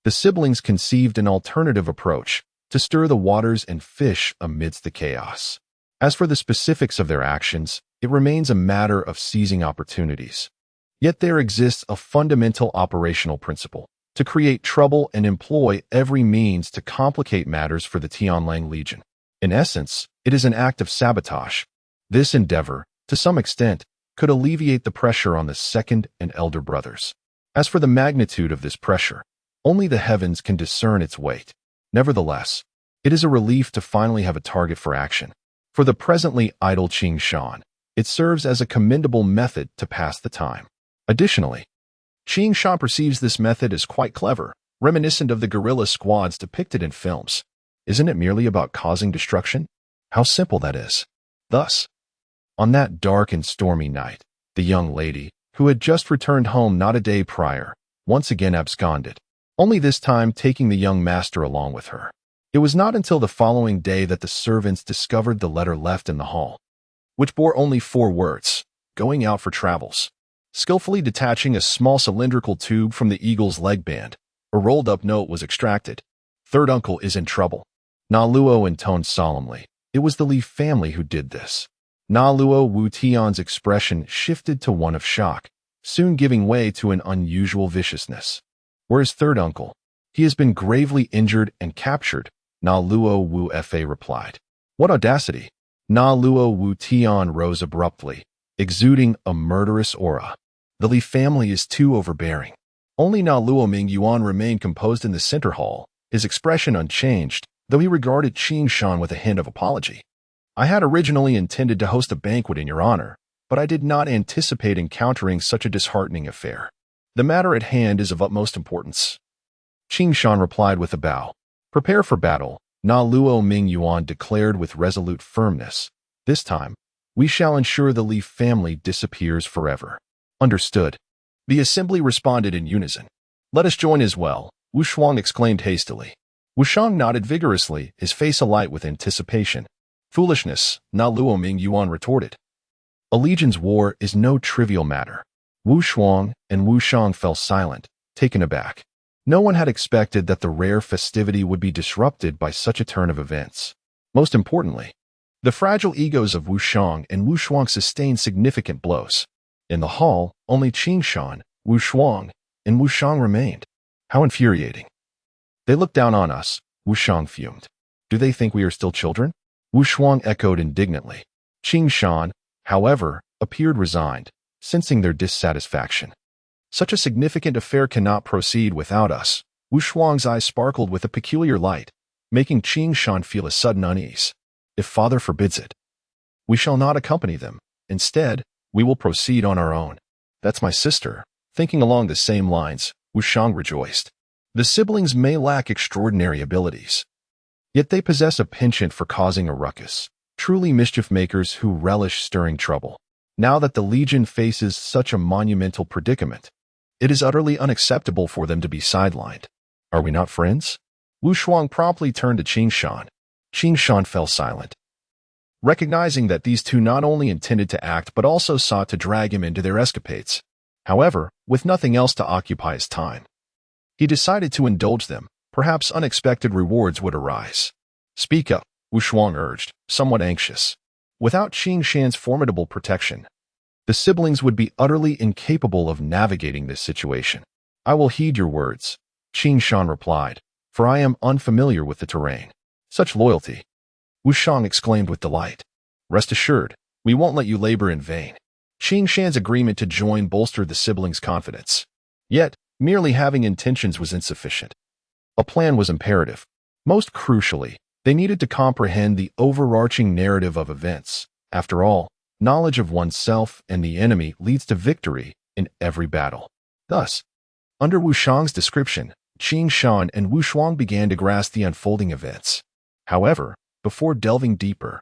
the siblings conceived an alternative approach to stir the waters and fish amidst the chaos. As for the specifics of their actions, it remains a matter of seizing opportunities. Yet there exists a fundamental operational principle: to create trouble and employ every means to complicate matters for the Tianlang Legion. In essence, it is an act of sabotage. This endeavor, to some extent, could alleviate the pressure on the second and elder brothers. As for the magnitude of this pressure, only the heavens can discern its weight. Nevertheless, it is a relief to finally have a target for action. For the presently idle Qing Shan, it serves as a commendable method to pass the time. Additionally, Qing Shan perceives this method as quite clever, reminiscent of the guerrilla squads depicted in films. Isn't it merely about causing destruction? How simple that is. Thus, on that dark and stormy night, the young lady, who had just returned home not a day prior, once again absconded, only this time taking the young master along with her. It was not until the following day that the servants discovered the letter left in the hall, which bore only 4 words: going out for travels. Skillfully detaching a small cylindrical tube from the eagle's leg band, a rolled-up note was extracted. "Third uncle is in trouble." Na Luo intoned solemnly. It was the Li family who did this. Na Luo Wu Tian's expression shifted to one of shock, soon giving way to an unusual viciousness. "Where is third uncle?" "He has been gravely injured and captured," Na Luo Wu Fa replied. "What audacity!" Na Luo Wu Tian rose abruptly, exuding a murderous aura. The Li family is too overbearing. Only Na Luo Ming Yuan remained composed in the center hall, his expression unchanged, though he regarded Qing Shan with a hint of apology. "I had originally intended to host a banquet in your honor, but I did not anticipate encountering such a disheartening affair. The matter at hand is of utmost importance." Qing Shan replied with a bow. "Prepare for battle," Na Luo Ming Yuan declared with resolute firmness. "This time, we shall ensure the Li family disappears forever." "Understood." The assembly responded in unison. "Let us join as well," Wu Shuang exclaimed hastily. Wu Shang nodded vigorously, his face alight with anticipation. "Foolishness," Na Luo Ming Yuan retorted. "A legion's war is no trivial matter." Wu Shuang and Wu Shang fell silent, taken aback. No one had expected that the rare festivity would be disrupted by such a turn of events. Most importantly, the fragile egos of Wu Shang and Wu Shuang sustained significant blows. In the hall, only Qing Shan, Wu Shuang, and Wu Shang remained. How infuriating. "They look down on us," Wu Shang fumed. "Do they think we are still children?" Wu Shuang echoed indignantly. Qing Shan, however, appeared resigned, sensing their dissatisfaction. "Such a significant affair cannot proceed without us." Wu Shuang's eyes sparkled with a peculiar light, making Qing Shan feel a sudden unease. "If father forbids it, we shall not accompany them. Instead, we will proceed on our own." "That's my sister." Thinking along the same lines, Wushang rejoiced. The siblings may lack extraordinary abilities, yet they possess a penchant for causing a ruckus, truly mischief makers who relish stirring trouble. Now that the Legion faces such a monumental predicament, it is utterly unacceptable for them to be sidelined. Are we not friends? Wu Shuang promptly turned to Qing Shan. Qing Shan fell silent, recognizing that these two not only intended to act but also sought to drag him into their escapades. However, with nothing else to occupy his time, he decided to indulge them. Perhaps unexpected rewards would arise. Speak up, Wu Shuang urged, somewhat anxious. Without Qing Shan's formidable protection, the siblings would be utterly incapable of navigating this situation. I will heed your words, Qing Shan replied, for I am unfamiliar with the terrain. Such loyalty, Wu Shang exclaimed with delight. Rest assured, we won't let you labor in vain. Qing Shan's agreement to join bolstered the siblings' confidence. Yet, merely having intentions was insufficient. A plan was imperative. Most crucially, they needed to comprehend the overarching narrative of events. After all, knowledge of oneself and the enemy leads to victory in every battle. Thus, under Wu Shang's description, Qing Shan and Wu Shuang began to grasp the unfolding events. However, before delving deeper,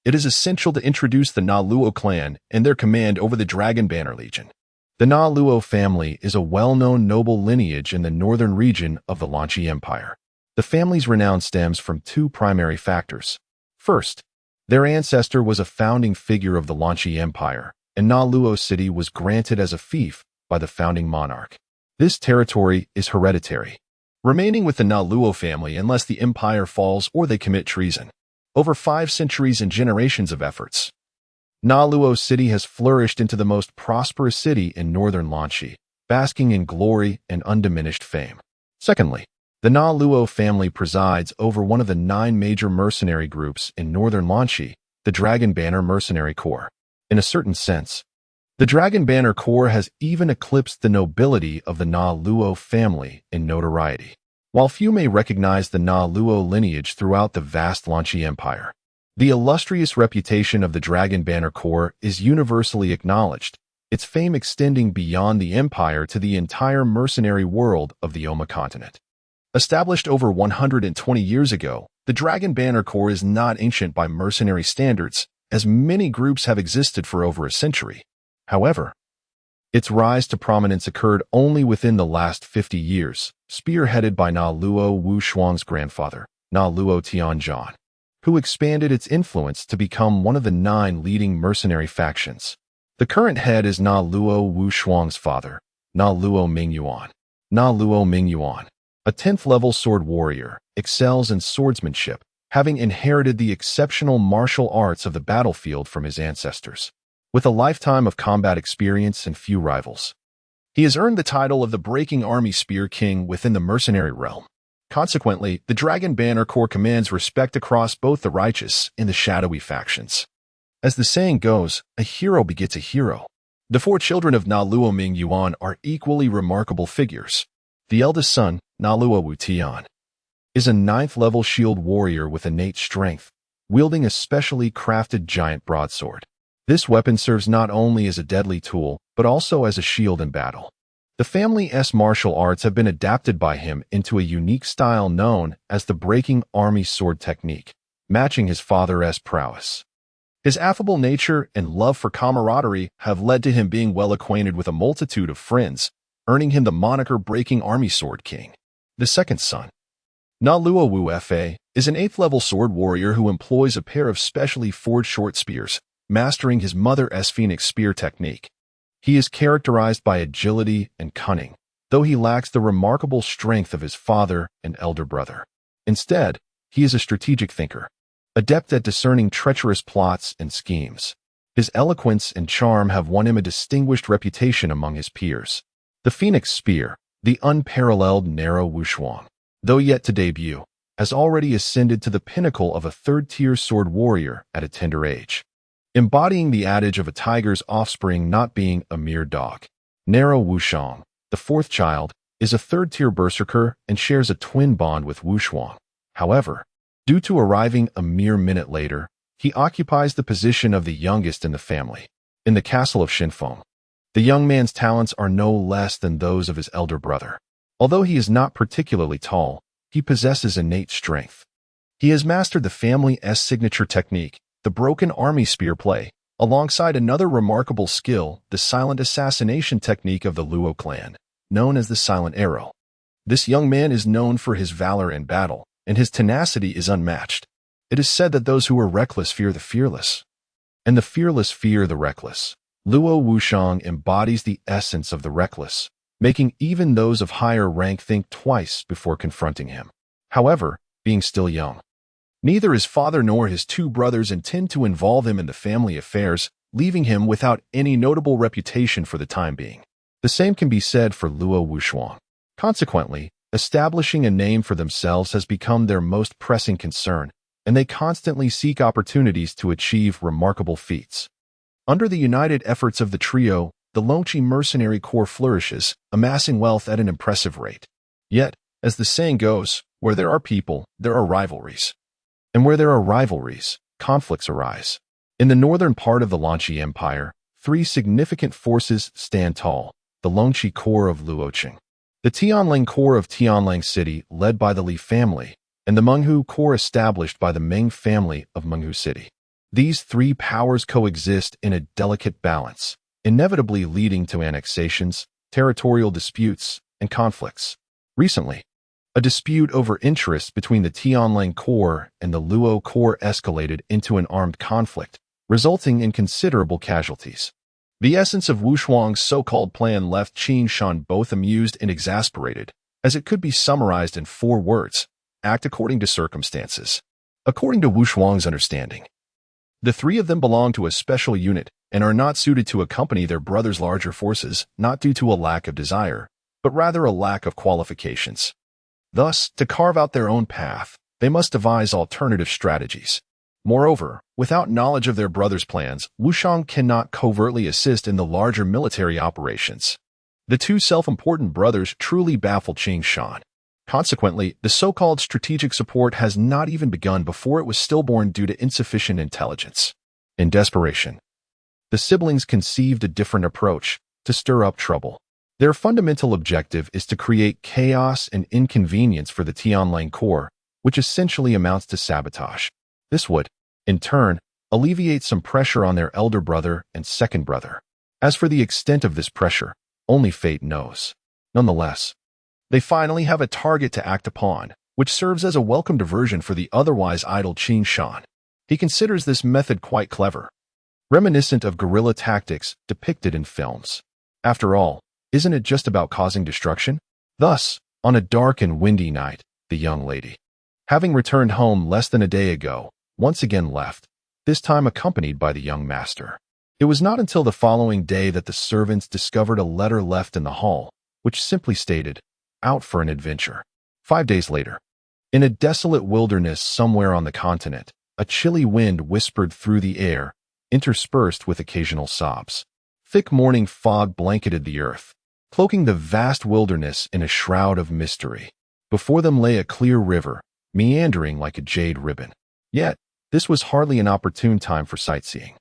it is essential to introduce the Na Luo clan and their command over the Dragon Banner Legion. The Na Luo family is a well-known noble lineage in the northern region of the Lan Yue Empire. The family's renown stems from two primary factors. First, their ancestor was a founding figure of the Lan Yue Empire, and Na Luo City was granted as a fief by the founding monarch. This territory is hereditary, remaining with the Na Luo family unless the empire falls or they commit treason. Over 5 centuries and generations of efforts, Na Luo City has flourished into the most prosperous city in northern Lanxi, basking in glory and undiminished fame. Secondly, the Na Luo family presides over one of the 9 major mercenary groups in northern Lanxi, the Dragon Banner Mercenary Corps. In a certain sense, the Dragon Banner Corps has even eclipsed the nobility of the Na Luo family in notoriety. While few may recognize the Na Luo lineage throughout the vast Lanxi Empire, the illustrious reputation of the Dragon Banner Corps is universally acknowledged, its fame extending beyond the empire to the entire mercenary world of the Oma continent. Established over 120 years ago, the Dragon Banner Corps is not ancient by mercenary standards, as many groups have existed for over a century. However, its rise to prominence occurred only within the last 50 years, spearheaded by Na Luo Wu Shuang's grandfather, Na Luo Tianzhan, who expanded its influence to become one of the 9 leading mercenary factions. The current head is Na Luo Wu Shuang's father, Na Luo Mingyuan. Na Luo Mingyuan, a 10th-level sword warrior, excels in swordsmanship, having inherited the exceptional martial arts of the battlefield from his ancestors. With a lifetime of combat experience and few rivals, he has earned the title of the Breaking Army Spear King within the mercenary realm. Consequently, the Dragon Banner Corps commands respect across both the righteous and the shadowy factions. As the saying goes, a hero begets a hero. The 4 children of Na Luo Mingyuan are equally remarkable figures. The eldest son, Na Luo Wu Tian, is a 9th-level shield warrior with innate strength, wielding a specially crafted giant broadsword. This weapon serves not only as a deadly tool, but also as a shield in battle. The family's martial arts have been adapted by him into a unique style known as the Breaking Army Sword technique, matching his father's prowess. His affable nature and love for camaraderie have led to him being well acquainted with a multitude of friends, earning him the moniker Breaking Army Sword King. The second son, Na Luo Wu Fa, is an 8th-level sword warrior who employs a pair of specially forged short spears, mastering his mother's Phoenix Spear technique. He is characterized by agility and cunning, though he lacks the remarkable strength of his father and elder brother. Instead, he is a strategic thinker, adept at discerning treacherous plots and schemes. His eloquence and charm have won him a distinguished reputation among his peers. The Phoenix Spear, the unparalleled narrow Wushuang, though yet to debut, has already ascended to the pinnacle of a 3rd-tier sword warrior at a tender age, embodying the adage of a tiger's offspring not being a mere dog. Narrow Wushang, the 4th child, is a 3rd-tier berserker and shares a twin bond with Wushuang. However, due to arriving a mere minute later, he occupies the position of the youngest in the family. In the castle of Shinfeng, The young man's talents are no less than those of his elder brother. Although he is not particularly tall, he possesses innate strength. He has mastered the family's signature technique, the broken army spear play, alongside another remarkable skill, the silent assassination technique of the Luo clan, known as the silent arrow. This young man is known for his valor in battle, and his tenacity is unmatched. It is said that those who are reckless fear the fearless, and the fearless fear the reckless. Luo Wuxiang embodies the essence of the reckless, making even those of higher rank think twice before confronting him. However, being still young, neither his father nor his two brothers intend to involve him in the family affairs, leaving him without any notable reputation for the time being. The same can be said for Luo Wuxiang. Consequently, establishing a name for themselves has become their most pressing concern, and they constantly seek opportunities to achieve remarkable feats. Under the united efforts of the trio, the Longqi mercenary corps flourishes, amassing wealth at an impressive rate. Yet, as the saying goes, where there are people, there are rivalries. And where there are rivalries, conflicts arise. In the northern part of the Longqi Empire, three significant forces stand tall: the Longqi Corps of Luoqing, the Tianlang Corps of Tianlang City, led by the Li family, and the Menghu Corps established by the Meng family of Menghu City. These three powers coexist in a delicate balance, inevitably leading to annexations, territorial disputes, and conflicts. Recently, a dispute over interests between the Tianlang Corps and the Luo Corps escalated into an armed conflict, resulting in considerable casualties. The essence of Wuxiang's so-called plan left Qin Shan both amused and exasperated, as it could be summarized in 4 words: act according to circumstances. According to Wuxiang's understanding, the three of them belong to a special unit and are not suited to accompany their brother's larger forces, not due to a lack of desire, but rather a lack of qualifications. Thus, to carve out their own path, they must devise alternative strategies. Moreover, without knowledge of their brother's plans, Wuxiang cannot covertly assist in the larger military operations. The two self-important brothers truly baffle Qin Shan. Consequently, the so-called strategic support has not even begun before it was stillborn due to insufficient intelligence. In desperation, the siblings conceived a different approach to stir up trouble. Their fundamental objective is to create chaos and inconvenience for the Tianlang Corps, which essentially amounts to sabotage. This would, in turn, alleviate some pressure on their elder brother and second brother. As for the extent of this pressure, only fate knows. Nonetheless, they finally have a target to act upon, which serves as a welcome diversion for the otherwise idle Qin Shan. He considers this method quite clever, reminiscent of guerrilla tactics depicted in films. After all, isn't it just about causing destruction? Thus, on a dark and windy night, the young lady, having returned home less than a day ago, once again left, this time accompanied by the young master. It was not until the following day that the servants discovered a letter left in the hall, which simply stated, "Out for an adventure." 5 days later, in a desolate wilderness somewhere on the continent, a chilly wind whispered through the air, interspersed with occasional sobs. Thick morning fog blanketed the earth, cloaking the vast wilderness in a shroud of mystery. Before them lay a clear river, meandering like a jade ribbon. Yet, this was hardly an opportune time for sightseeing.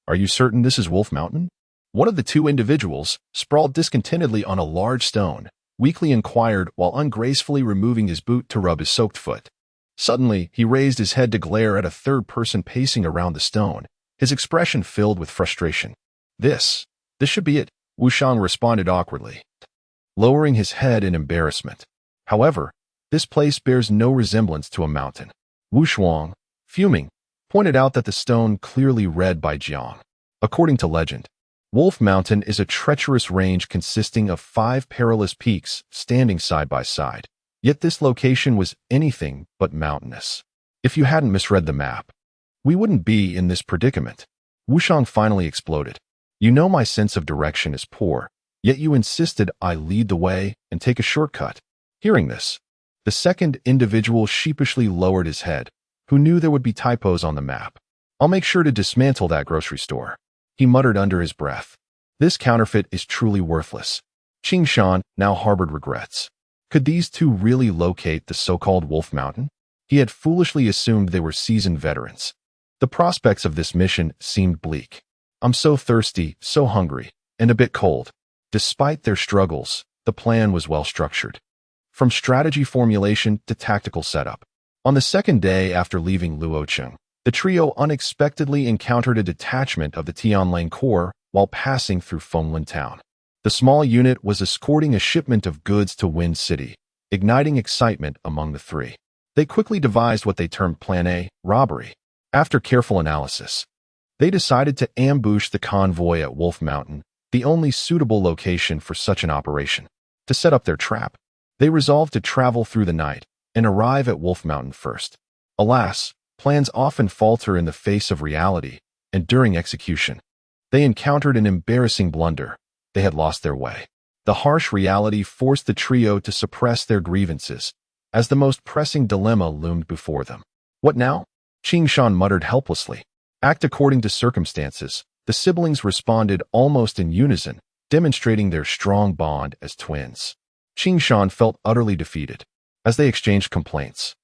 "Are you certain this is Wolf Mountain?" One of the two individuals, sprawled discontentedly on a large stone, weakly inquired while ungracefully removing his boot to rub his soaked foot. Suddenly, he raised his head to glare at a third person pacing around the stone, his expression filled with frustration. This should be it," Wuxiang responded awkwardly, lowering his head in embarrassment. However, this place bears no resemblance to a mountain. Wuxiang, fuming, pointed out that the stone clearly read by Jiang. According to legend, Wolf Mountain is a treacherous range consisting of 5 perilous peaks standing side by side. Yet this location was anything but mountainous. If you hadn't misread the map, we wouldn't be in this predicament. Wuxiang finally exploded. "You know my sense of direction is poor, yet you insisted I lead the way and take a shortcut." Hearing this, the second individual sheepishly lowered his head, who knew there would be typos on the map. "I'll make sure to dismantle that grocery store," he muttered under his breath. This counterfeit is truly worthless. Qin Shan now harbored regrets. Could these two really locate the so-called Wolf Mountain? He had foolishly assumed they were seasoned veterans. The prospects of this mission seemed bleak. "I'm so thirsty, so hungry," and a bit cold. Despite their struggles, the plan was well structured. From strategy formulation to tactical setup. On the second day after leaving Luocheng, the trio unexpectedly encountered a detachment of the Tianlang Corps while passing through Fenglin town. The small unit was escorting a shipment of goods to Wind City, igniting excitement among the three. They quickly devised what they termed Plan A, robbery. After careful analysis, they decided to ambush the convoy at Wolf Mountain, the only suitable location for such an operation. To set up their trap, they resolved to travel through the night and arrive at Wolf Mountain first. Alas, plans often falter in the face of reality, and during execution, they encountered an embarrassing blunder. They had lost their way. The harsh reality forced the trio to suppress their grievances, as the most pressing dilemma loomed before them. What now? Qing Shan muttered helplessly. Act according to circumstances. The siblings responded almost in unison, demonstrating their strong bond as twins. Qing Shan felt utterly defeated. As they exchanged complaints,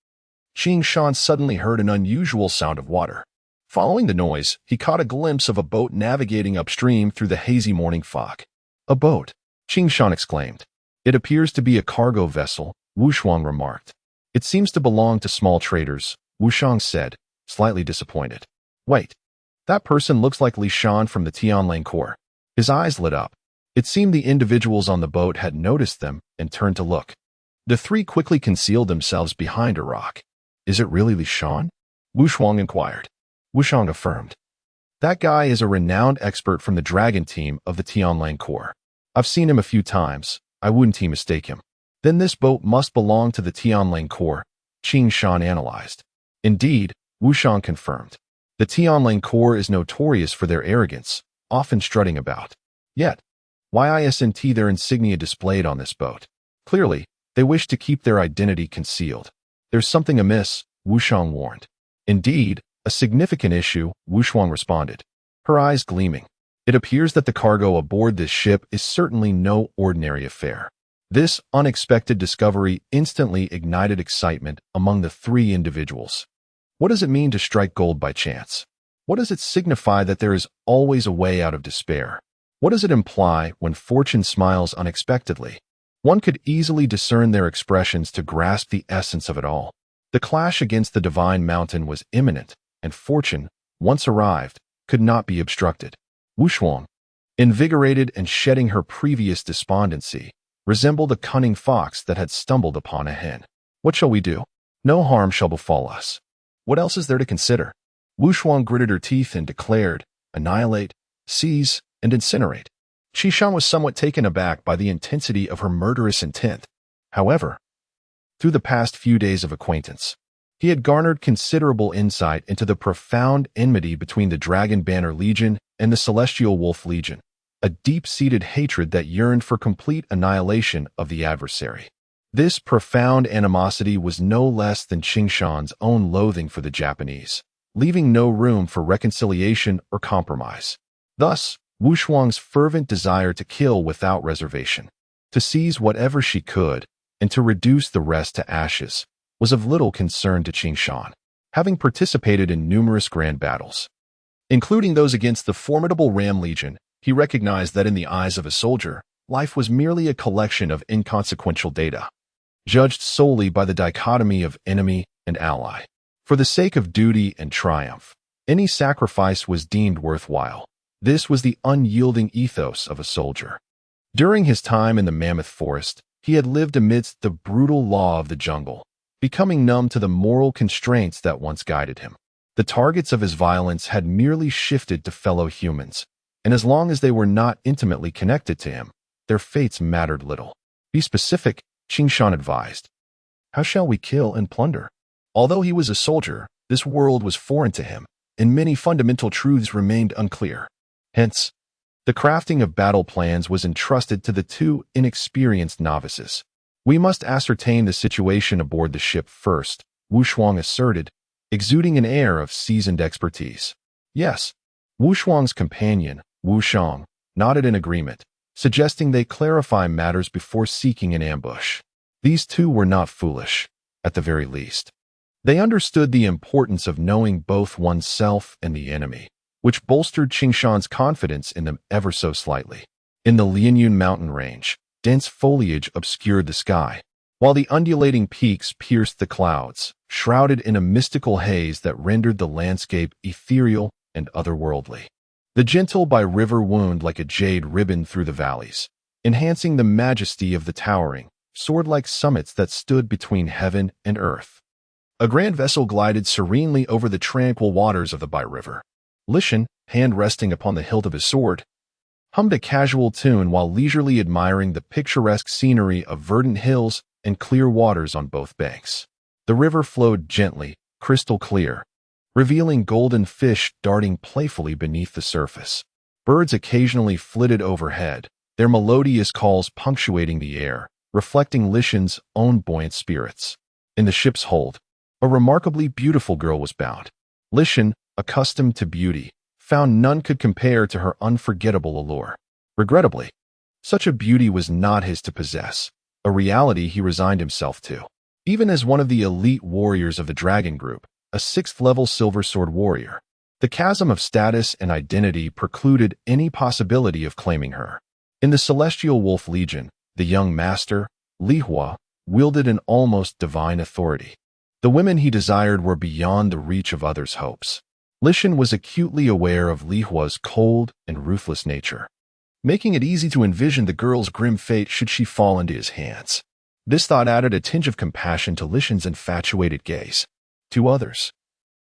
Qing Shan suddenly heard an unusual sound of water. Following the noise, he caught a glimpse of a boat navigating upstream through the hazy morning fog. A boat, Qing Shan exclaimed. It appears to be a cargo vessel, Wu Shuang remarked. It seems to belong to small traders, Wu Shang said, slightly disappointed. Wait, that person looks like Li Shan from the Tianlang Corps. His eyes lit up. It seemed the individuals on the boat had noticed them and turned to look. The three quickly concealed themselves behind a rock. Is it really Li Shan? Wu Shuang inquired. Wu Shang affirmed. That guy is a renowned expert from the dragon team of the Tianlang Corps. I've seen him a few times. I wouldn't mistake him. Then this boat must belong to the Tianlang Corps, Qing Shan analyzed. Indeed, Wu Shang confirmed. The Tianlang Corps is notorious for their arrogance, often strutting about. Yet, why isn't their insignia displayed on this boat? Clearly, they wish to keep their identity concealed. There's something amiss, Wu Shang warned. Indeed, a significant issue, Wu Shuang responded, her eyes gleaming. It appears that the cargo aboard this ship is certainly no ordinary affair. This unexpected discovery instantly ignited excitement among the three individuals. What does it mean to strike gold by chance? What does it signify that there is always a way out of despair? What does it imply when fortune smiles unexpectedly? One could easily discern their expressions to grasp the essence of it all. The clash against the divine mountain was imminent, and fortune, once arrived, could not be obstructed. Wu Shuang, invigorated and shedding her previous despondency, resembled a cunning fox that had stumbled upon a hen. What shall we do? No harm shall befall us. What else is there to consider? Wu Shuang gritted her teeth and declared, annihilate, seize, and incinerate. Qi Shan was somewhat taken aback by the intensity of her murderous intent. However, through the past few days of acquaintance, he had garnered considerable insight into the profound enmity between the Dragon Banner Legion and the Celestial Wolf Legion, a deep-seated hatred that yearned for complete annihilation of the adversary. This profound animosity was no less than Qing Shan's own loathing for the Japanese, leaving no room for reconciliation or compromise. Thus, Wu Shuang's fervent desire to kill without reservation, to seize whatever she could, and to reduce the rest to ashes, was of little concern to Qing Shan, having participated in numerous grand battles. Including those against the formidable Ram Legion, he recognized that in the eyes of a soldier, life was merely a collection of inconsequential data, judged solely by the dichotomy of enemy and ally. For the sake of duty and triumph, any sacrifice was deemed worthwhile. This was the unyielding ethos of a soldier. During his time in the Mammoth Forest, he had lived amidst the brutal law of the jungle, becoming numb to the moral constraints that once guided him. The targets of his violence had merely shifted to fellow humans, and as long as they were not intimately connected to him, their fates mattered little. Be specific, Qing Shan advised. How shall we kill and plunder? Although he was a soldier, this world was foreign to him, and many fundamental truths remained unclear. Hence, the crafting of battle plans was entrusted to the two inexperienced novices. We must ascertain the situation aboard the ship first, Wu Shuang asserted, exuding an air of seasoned expertise. Yes, Wu Shuang's companion, Wu Shang, nodded in agreement, suggesting they clarify matters before seeking an ambush. These two were not foolish, at the very least. They understood the importance of knowing both oneself and the enemy, which bolstered Qing Shan's confidence in them ever so slightly. In the Lianyun mountain range, dense foliage obscured the sky, while the undulating peaks pierced the clouds, shrouded in a mystical haze that rendered the landscape ethereal and otherworldly. The gentle by river wound like a jade ribbon through the valleys, enhancing the majesty of the towering, sword-like summits that stood between heaven and earth. A grand vessel glided serenely over the tranquil waters of the Bai River. Lishan, hand resting upon the hilt of his sword, hummed a casual tune while leisurely admiring the picturesque scenery of verdant hills and clear waters on both banks. The river flowed gently, crystal clear, revealing golden fish darting playfully beneath the surface. Birds occasionally flitted overhead, their melodious calls punctuating the air, reflecting Lishan's own buoyant spirits. In the ship's hold, a remarkably beautiful girl was bound. Lishan, accustomed to beauty, found none could compare to her unforgettable allure. Regrettably, such a beauty was not his to possess, a reality he resigned himself to. Even as one of the elite warriors of the Dragon Group, a 6th-level Silver Sword warrior, the chasm of status and identity precluded any possibility of claiming her. In the Celestial Wolf Legion, the young master, Li Hua, wielded an almost divine authority. The women he desired were beyond the reach of others' hopes. Lishan was acutely aware of Li Hua's cold and ruthless nature, making it easy to envision the girl's grim fate should she fall into his hands. This thought added a tinge of compassion to Lishan's infatuated gaze. Two others,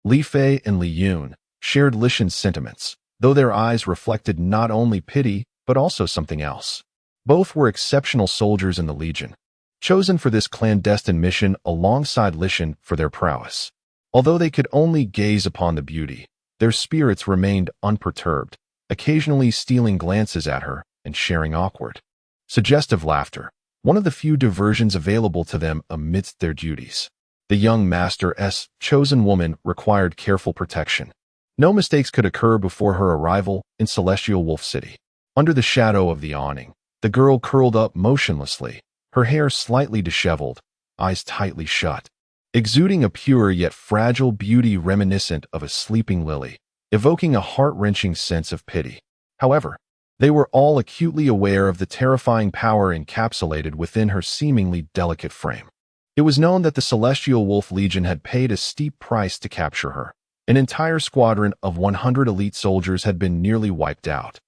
Li Fei and Li Yun, shared Lishan's sentiments, though their eyes reflected not only pity but also something else. Both were exceptional soldiers in the Legion, chosen for this clandestine mission alongside Lishan for their prowess. Although they could only gaze upon the beauty, their spirits remained unperturbed, occasionally stealing glances at her and sharing awkward, suggestive laughter, one of the few diversions available to them amidst their duties. The young master's chosen woman required careful protection. No mistakes could occur before her arrival in Celestial Wolf City. Under the shadow of the awning, the girl curled up motionlessly, her hair slightly disheveled, eyes tightly shut, exuding a pure yet fragile beauty reminiscent of a sleeping lily, evoking a heart-wrenching sense of pity. However, they were all acutely aware of the terrifying power encapsulated within her seemingly delicate frame. It was known that the Celestial Wolf Legion had paid a steep price to capture her. An entire squadron of 100 elite soldiers had been nearly wiped out.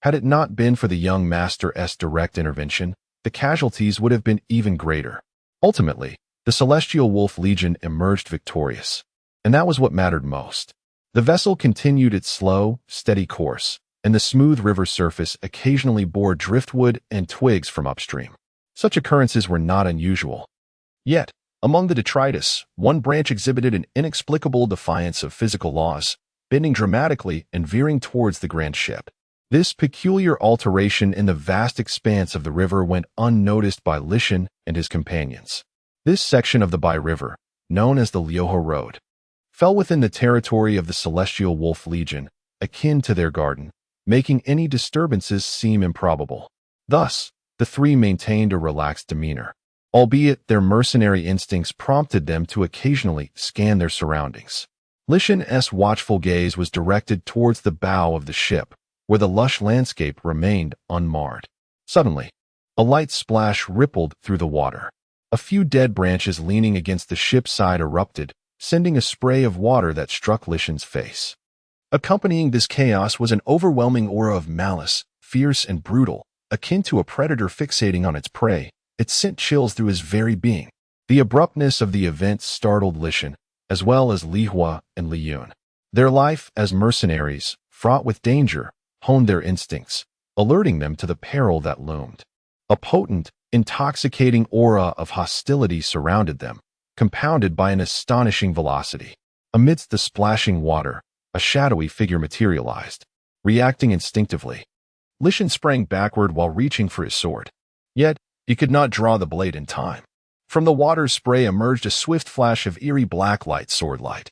Had it not been for the young master's direct intervention, the casualties would have been even greater. Ultimately, the Celestial Wolf Legion emerged victorious, and that was what mattered most. The vessel continued its slow, steady course, and the smooth river surface occasionally bore driftwood and twigs from upstream. Such occurrences were not unusual. Yet, among the detritus, one branch exhibited an inexplicable defiance of physical laws, bending dramatically and veering towards the grand ship. This peculiar alteration in the vast expanse of the river went unnoticed by Lishan and his companions. This section of the Bai River, known as the Liuho Road, fell within the territory of the Celestial Wolf Legion, akin to their garden, making any disturbances seem improbable. Thus, the three maintained a relaxed demeanor, albeit their mercenary instincts prompted them to occasionally scan their surroundings. Lishan's watchful gaze was directed towards the bow of the ship, where the lush landscape remained unmarred. Suddenly, a light splash rippled through the water. A few dead branches leaning against the ship's side erupted, sending a spray of water that struck Lishan's face. Accompanying this chaos was an overwhelming aura of malice, fierce and brutal, akin to a predator fixating on its prey. It sent chills through his very being. The abruptness of the event startled Lishan, as well as Li Hua and Li Yun. Their life as mercenaries, fraught with danger, honed their instincts, alerting them to the peril that loomed. A potent, intoxicating aura of hostility surrounded them, compounded by an astonishing velocity. Amidst the splashing water, a shadowy figure materialized. Reacting instinctively, Lishan sprang backward while reaching for his sword. Yet, he could not draw the blade in time. From the water's spray emerged a swift flash of eerie blacklight sword light.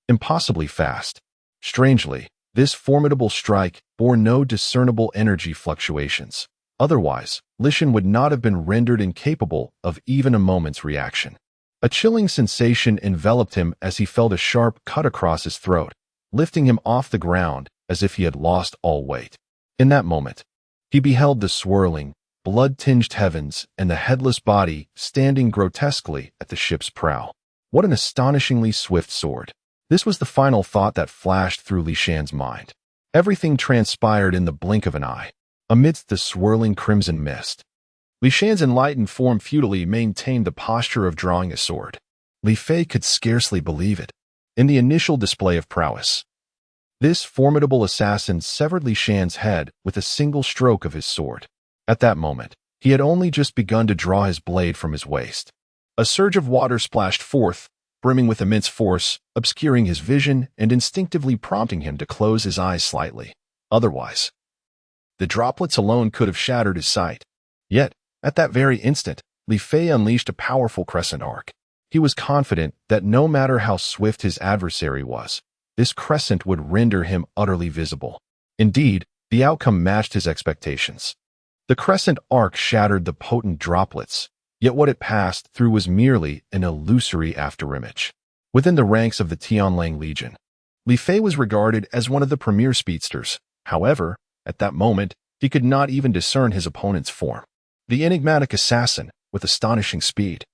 Impossibly fast. Strangely, this formidable strike bore no discernible energy fluctuations. Otherwise, Lishan would not have been rendered incapable of even a moment's reaction. A chilling sensation enveloped him as he felt a sharp cut across his throat, lifting him off the ground as if he had lost all weight. In that moment, He beheld the swirling, blood-tinged heavens and the headless body standing grotesquely at the ship's prow. What an astonishingly swift sword! This was the final thought that flashed through Li Shan's mind. Everything transpired in the blink of an eye. Amidst the swirling crimson mist, Li Shan's enlightened form futilely maintained the posture of drawing a sword. Li Fei could scarcely believe it. In the initial display of prowess, this formidable assassin severed Li Shan's head with a single stroke of his sword. At that moment, he had only just begun to draw his blade from his waist. A surge of water splashed forth, brimming with immense force, obscuring his vision and instinctively prompting him to close his eyes slightly. Otherwise, the droplets alone could have shattered his sight. Yet, at that very instant, Li Fei unleashed a powerful crescent arc. He was confident that no matter how swift his adversary was, this crescent would render him utterly visible. Indeed, the outcome matched his expectations. The crescent arc shattered the potent droplets, yet what it passed through was merely an illusory afterimage. Within the ranks of the Tianlang Legion, Li Fei was regarded as one of the premier speedsters. However, at that moment, he could not even discern his opponent's form. The enigmatic assassin, with astonishing speed,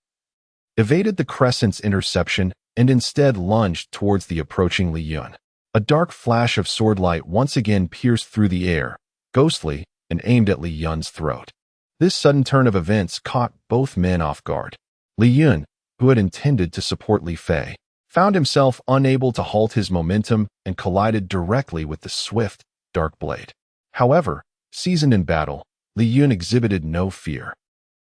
evaded the crescent's interception and instead lunged towards the approaching Li Yun. A dark flash of swordlight once again pierced through the air, ghostly, and aimed at Li Yun's throat. This sudden turn of events caught both men off guard. Li Yun, who had intended to support Li Fei, found himself unable to halt his momentum and collided directly with the swift, dark blade. However, seasoned in battle, Li Yun exhibited no fear.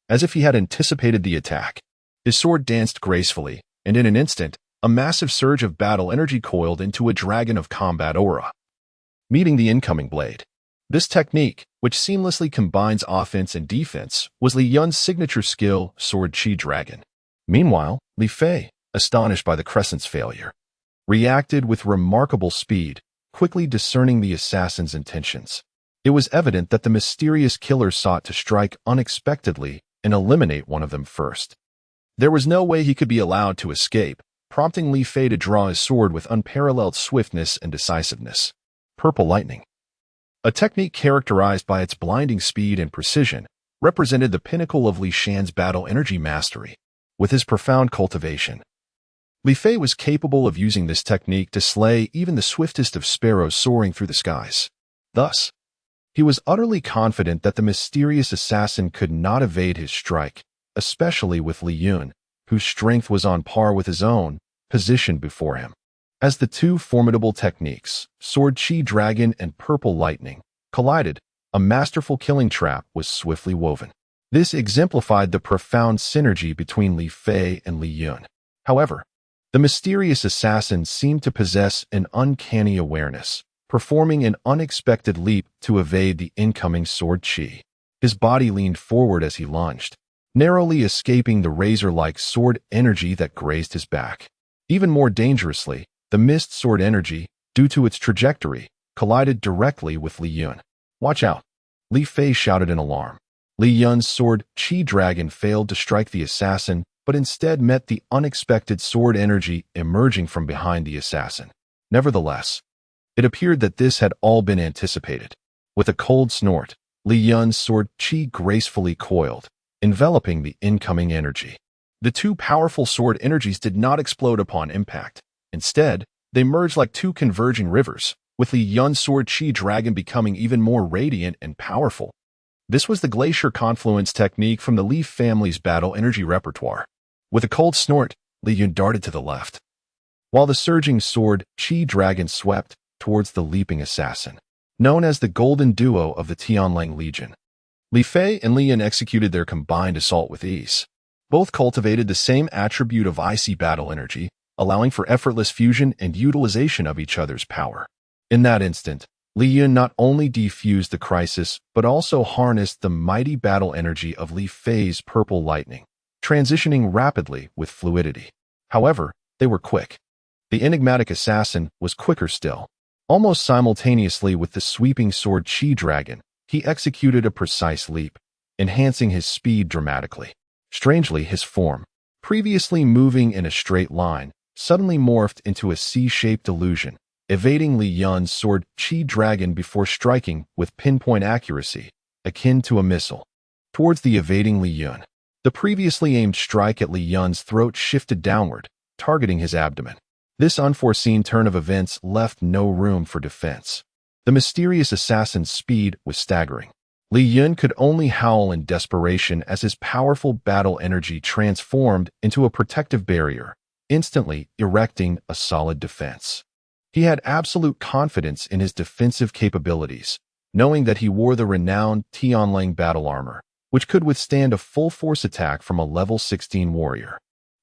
As if he had anticipated the attack, his sword danced gracefully, and in an instant, a massive surge of battle energy coiled into a dragon of combat aura, meeting the incoming blade. This technique, which seamlessly combines offense and defense, was Li Yun's signature skill, Sword Chi Dragon. Meanwhile, Li Fei, astonished by the crescent's failure, reacted with remarkable speed, quickly discerning the assassin's intentions. It was evident that the mysterious killer sought to strike unexpectedly and eliminate one of them first. There was no way he could be allowed to escape, prompting Li Fei to draw his sword with unparalleled swiftness and decisiveness. Purple lightning, a technique characterized by its blinding speed and precision, represented the pinnacle of Li Shan's battle energy mastery. With his profound cultivation, Li Fei was capable of using this technique to slay even the swiftest of sparrows soaring through the skies. Thus, he was utterly confident that the mysterious assassin could not evade his strike, especially with Li Yun, whose strength was on par with his own, positioned before him. As the two formidable techniques, Sword Chi Dragon and Purple Lightning, collided, a masterful killing trap was swiftly woven. This exemplified the profound synergy between Li Fei and Li Yun. However, the mysterious assassin seemed to possess an uncanny awareness, performing an unexpected leap to evade the incoming Sword Chi. His body leaned forward as he lunged, narrowly escaping the razor-like sword energy that grazed his back. Even more dangerously, the mist sword energy, due to its trajectory, collided directly with Li Yun. "Watch out!" Li Fei shouted in alarm. Li Yun's Sword Chi Dragon failed to strike the assassin, but instead met the unexpected sword energy emerging from behind the assassin. Nevertheless, it appeared that this had all been anticipated. With a cold snort, Li Yun's Sword Chi gracefully coiled, enveloping the incoming energy. The two powerful sword energies did not explode upon impact. Instead, they merged like two converging rivers, with Li Yun's Sword Chi Dragon becoming even more radiant and powerful. This was the Glacier Confluence technique from the Li family's battle energy repertoire. With a cold snort, Li Yun darted to the left, while the surging Sword Chi Dragon swept towards the leaping assassin. Known as the Golden Duo of the Tianlang Legion, Li Fei and Li Yun executed their combined assault with ease. Both cultivated the same attribute of icy battle energy, allowing for effortless fusion and utilization of each other's power. In that instant, Li Yun not only defused the crisis, but also harnessed the mighty battle energy of Li Fei's Purple Lightning, transitioning rapidly with fluidity. However, they were quick. The enigmatic assassin was quicker still. Almost simultaneously with the sweeping Sword Chi Dragon, he executed a precise leap, enhancing his speed dramatically. Strangely, his form, previously moving in a straight line, suddenly morphed into a C-shaped illusion, evading Li Yun's Sword Chi Dragon before striking with pinpoint accuracy, akin to a missile, towards the evading Li Yun. The previously aimed strike at Li Yun's throat shifted downward, targeting his abdomen. This unforeseen turn of events left no room for defense. The mysterious assassin's speed was staggering. Li Yun could only howl in desperation as his powerful battle energy transformed into a protective barrier, instantly erecting a solid defense. He had absolute confidence in his defensive capabilities, knowing that he wore the renowned Tianlang battle armor, which could withstand a full-force attack from a level 16 warrior.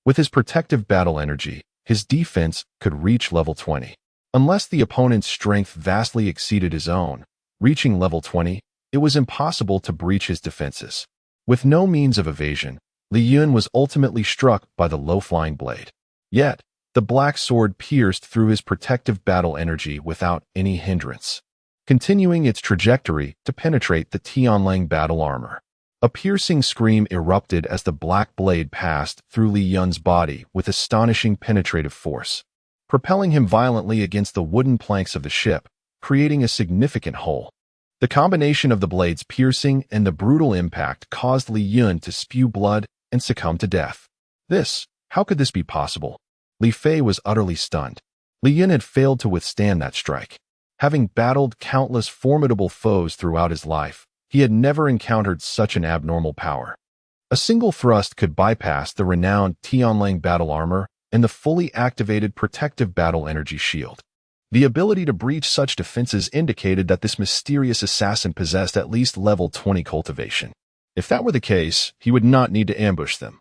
With his protective battle energy, his defense could reach level 20. Unless the opponent's strength vastly exceeded his own, reaching level 20, it was impossible to breach his defenses. With no means of evasion, Li Yun was ultimately struck by the low-flying blade. Yet, the black sword pierced through his protective battle energy without any hindrance, continuing its trajectory to penetrate the Tianlang battle armor. A piercing scream erupted as the black blade passed through Li Yun's body with astonishing penetrative force, propelling him violently against the wooden planks of the ship, creating a significant hole. The combination of the blade's piercing and the brutal impact caused Li Yun to spew blood and succumb to death. How could this be possible? Li Fei was utterly stunned. Li Yun had failed to withstand that strike. Having battled countless formidable foes throughout his life, he had never encountered such an abnormal power. A single thrust could bypass the renowned Tianlang battle armor and the fully activated protective battle energy shield. The ability to breach such defenses indicated that this mysterious assassin possessed at least level 20 cultivation. If that were the case, he would not need to ambush them.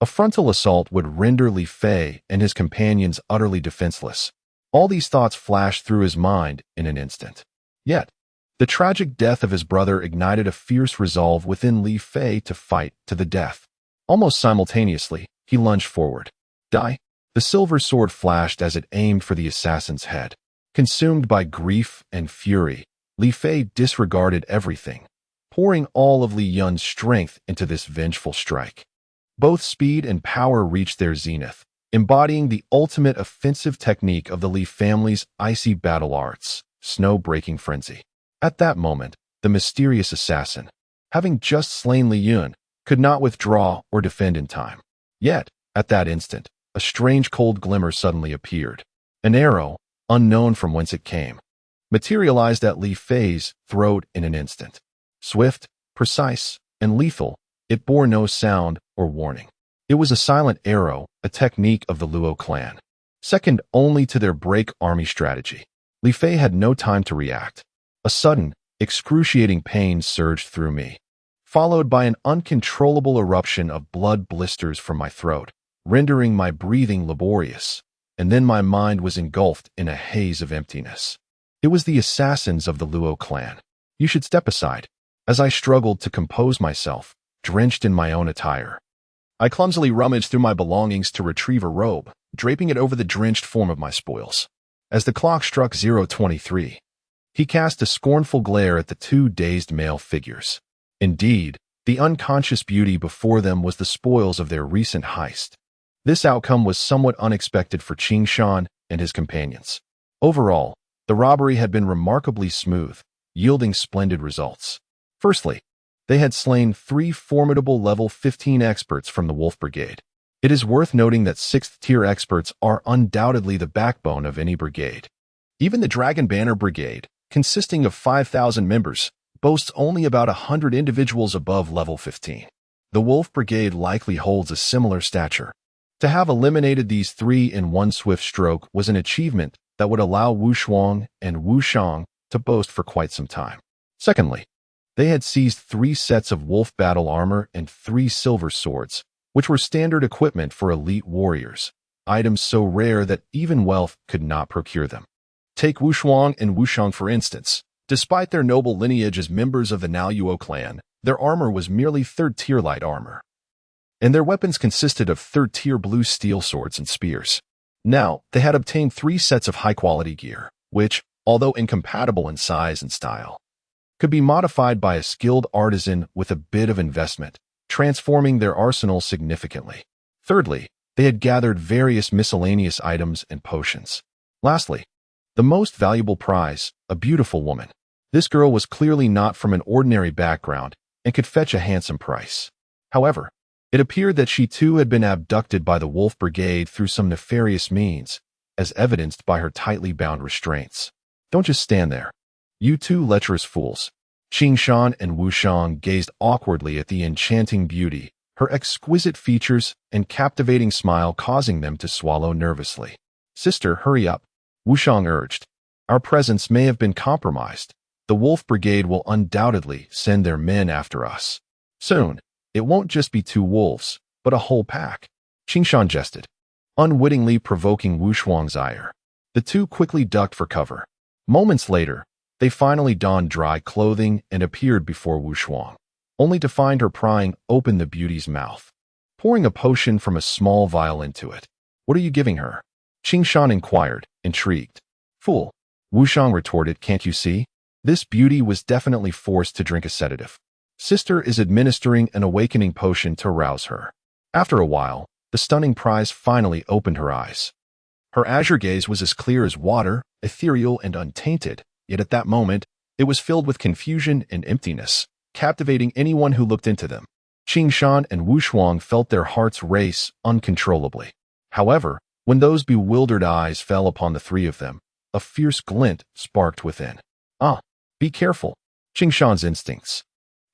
A frontal assault would render Li Fei and his companions utterly defenseless. All these thoughts flashed through his mind in an instant. Yet, the tragic death of his brother ignited a fierce resolve within Li Fei to fight to the death. Almost simultaneously, he lunged forward. Die! The silver sword flashed as it aimed for the assassin's head. Consumed by grief and fury, Li Fei disregarded everything, pouring all of Li Yun's strength into this vengeful strike. Both speed and power reached their zenith, embodying the ultimate offensive technique of the Li family's icy battle arts, snow-breaking frenzy. At that moment, the mysterious assassin, having just slain Li Yun, could not withdraw or defend in time. Yet, at that instant, a strange cold glimmer suddenly appeared. An arrow, unknown from whence it came, materialized at Li Fei's throat in an instant. Swift, precise, and lethal, it bore no sound or warning. It was a silent arrow, a technique of the Luo clan, second only to their break army strategy. Li Fei had no time to react. A sudden, excruciating pain surged through me, followed by an uncontrollable eruption of blood blisters from my throat, rendering my breathing laborious, and then my mind was engulfed in a haze of emptiness. It was the assassins of the Luo clan. You should step aside. As I struggled to compose myself, drenched in my own attire, I clumsily rummaged through my belongings to retrieve a robe, draping it over the drenched form of my spoils. As the clock struck 0:23, he cast a scornful glare at the two dazed male figures. Indeed, the unconscious beauty before them was the spoils of their recent heist. This outcome was somewhat unexpected for Qing Shan and his companions. Overall, the robbery had been remarkably smooth, yielding splendid results. Firstly, they had slain 3 formidable level 15 experts from the Wolf Brigade. It is worth noting that 6th-tier experts are undoubtedly the backbone of any brigade. Even the Dragon Banner Brigade, consisting of 5,000 members, boasts only about 100 individuals above level 15. The Wolf Brigade likely holds a similar stature. To have eliminated these 3 in one swift stroke was an achievement that would allow Wu Shuang and Wu Shang to boast for quite some time. Secondly, they had seized 3 sets of wolf battle armor and 3 silver swords, which were standard equipment for elite warriors, items so rare that even wealth could not procure them. Take Wu Shuang and Wu Shang for instance. Despite their noble lineage as members of the Lan Yue clan, their armor was merely 3rd-tier light armor, and their weapons consisted of 3rd-tier blue steel swords and spears. Now, they had obtained 3 sets of high-quality gear, which, although incompatible in size and style, could be modified by a skilled artisan with a bit of investment, transforming their arsenal significantly. Thirdly, they had gathered various miscellaneous items and potions. Lastly, the most valuable prize, a beautiful woman. This girl was clearly not from an ordinary background and could fetch a handsome price. However, it appeared that she too had been abducted by the Wolf Brigade through some nefarious means, as evidenced by her tightly bound restraints. Don't just stand there. You two lecherous fools. Qing Shan and Wu Shang gazed awkwardly at the enchanting beauty, her exquisite features and captivating smile causing them to swallow nervously. Sister, hurry up, Wu Shang urged. Our presence may have been compromised. The Wolf Brigade will undoubtedly send their men after us. Soon, it won't just be 2 wolves, but a whole pack. Qing Shan jested, unwittingly provoking Wu Shuang's ire. The two quickly ducked for cover. Moments later, they finally donned dry clothing and appeared before Wu Shuang, only to find her prying open the beauty's mouth, pouring a potion from a small vial into it. What are you giving her? Qing Shan inquired, intrigued. Fool, Wu Shang retorted, can't you see? This beauty was definitely forced to drink a sedative. Sister is administering an awakening potion to rouse her. After a while, the stunning prize finally opened her eyes. Her azure gaze was as clear as water, ethereal and untainted, yet at that moment, it was filled with confusion and emptiness, captivating anyone who looked into them. Qing Shan and Wu Shuang felt their hearts race uncontrollably. However, when those bewildered eyes fell upon the 3 of them, a fierce glint sparked within. Be careful. Qing Shan's instincts,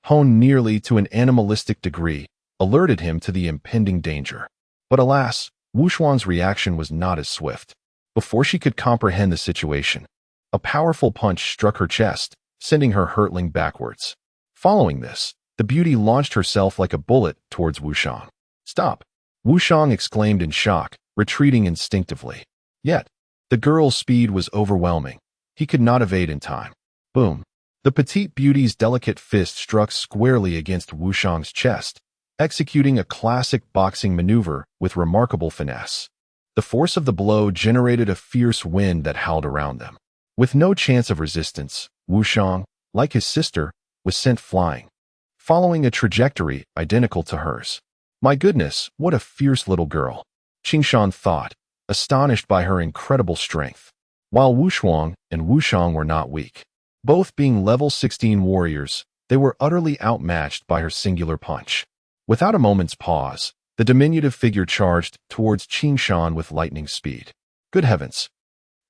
honed nearly to an animalistic degree, alerted him to the impending danger. But alas, Wu Shuang's reaction was not as swift. Before she could comprehend the situation, a powerful punch struck her chest, sending her hurtling backwards. Following this, the beauty launched herself like a bullet towards Wu Shang. Stop! Wu Shang exclaimed in shock, retreating instinctively. Yet, the girl's speed was overwhelming. He could not evade in time. Boom! The petite beauty's delicate fist struck squarely against Wu Shang's chest, executing a classic boxing maneuver with remarkable finesse. The force of the blow generated a fierce wind that howled around them. With no chance of resistance, Wu Shang, like his sister, was sent flying, following a trajectory identical to hers. My goodness, what a fierce little girl, Qing Shan thought, astonished by her incredible strength. While Wu Shuang and Wu Shang were not weak, both being level 16 warriors, they were utterly outmatched by her singular punch. Without a moment's pause, the diminutive figure charged towards Qing Shan with lightning speed. Good heavens!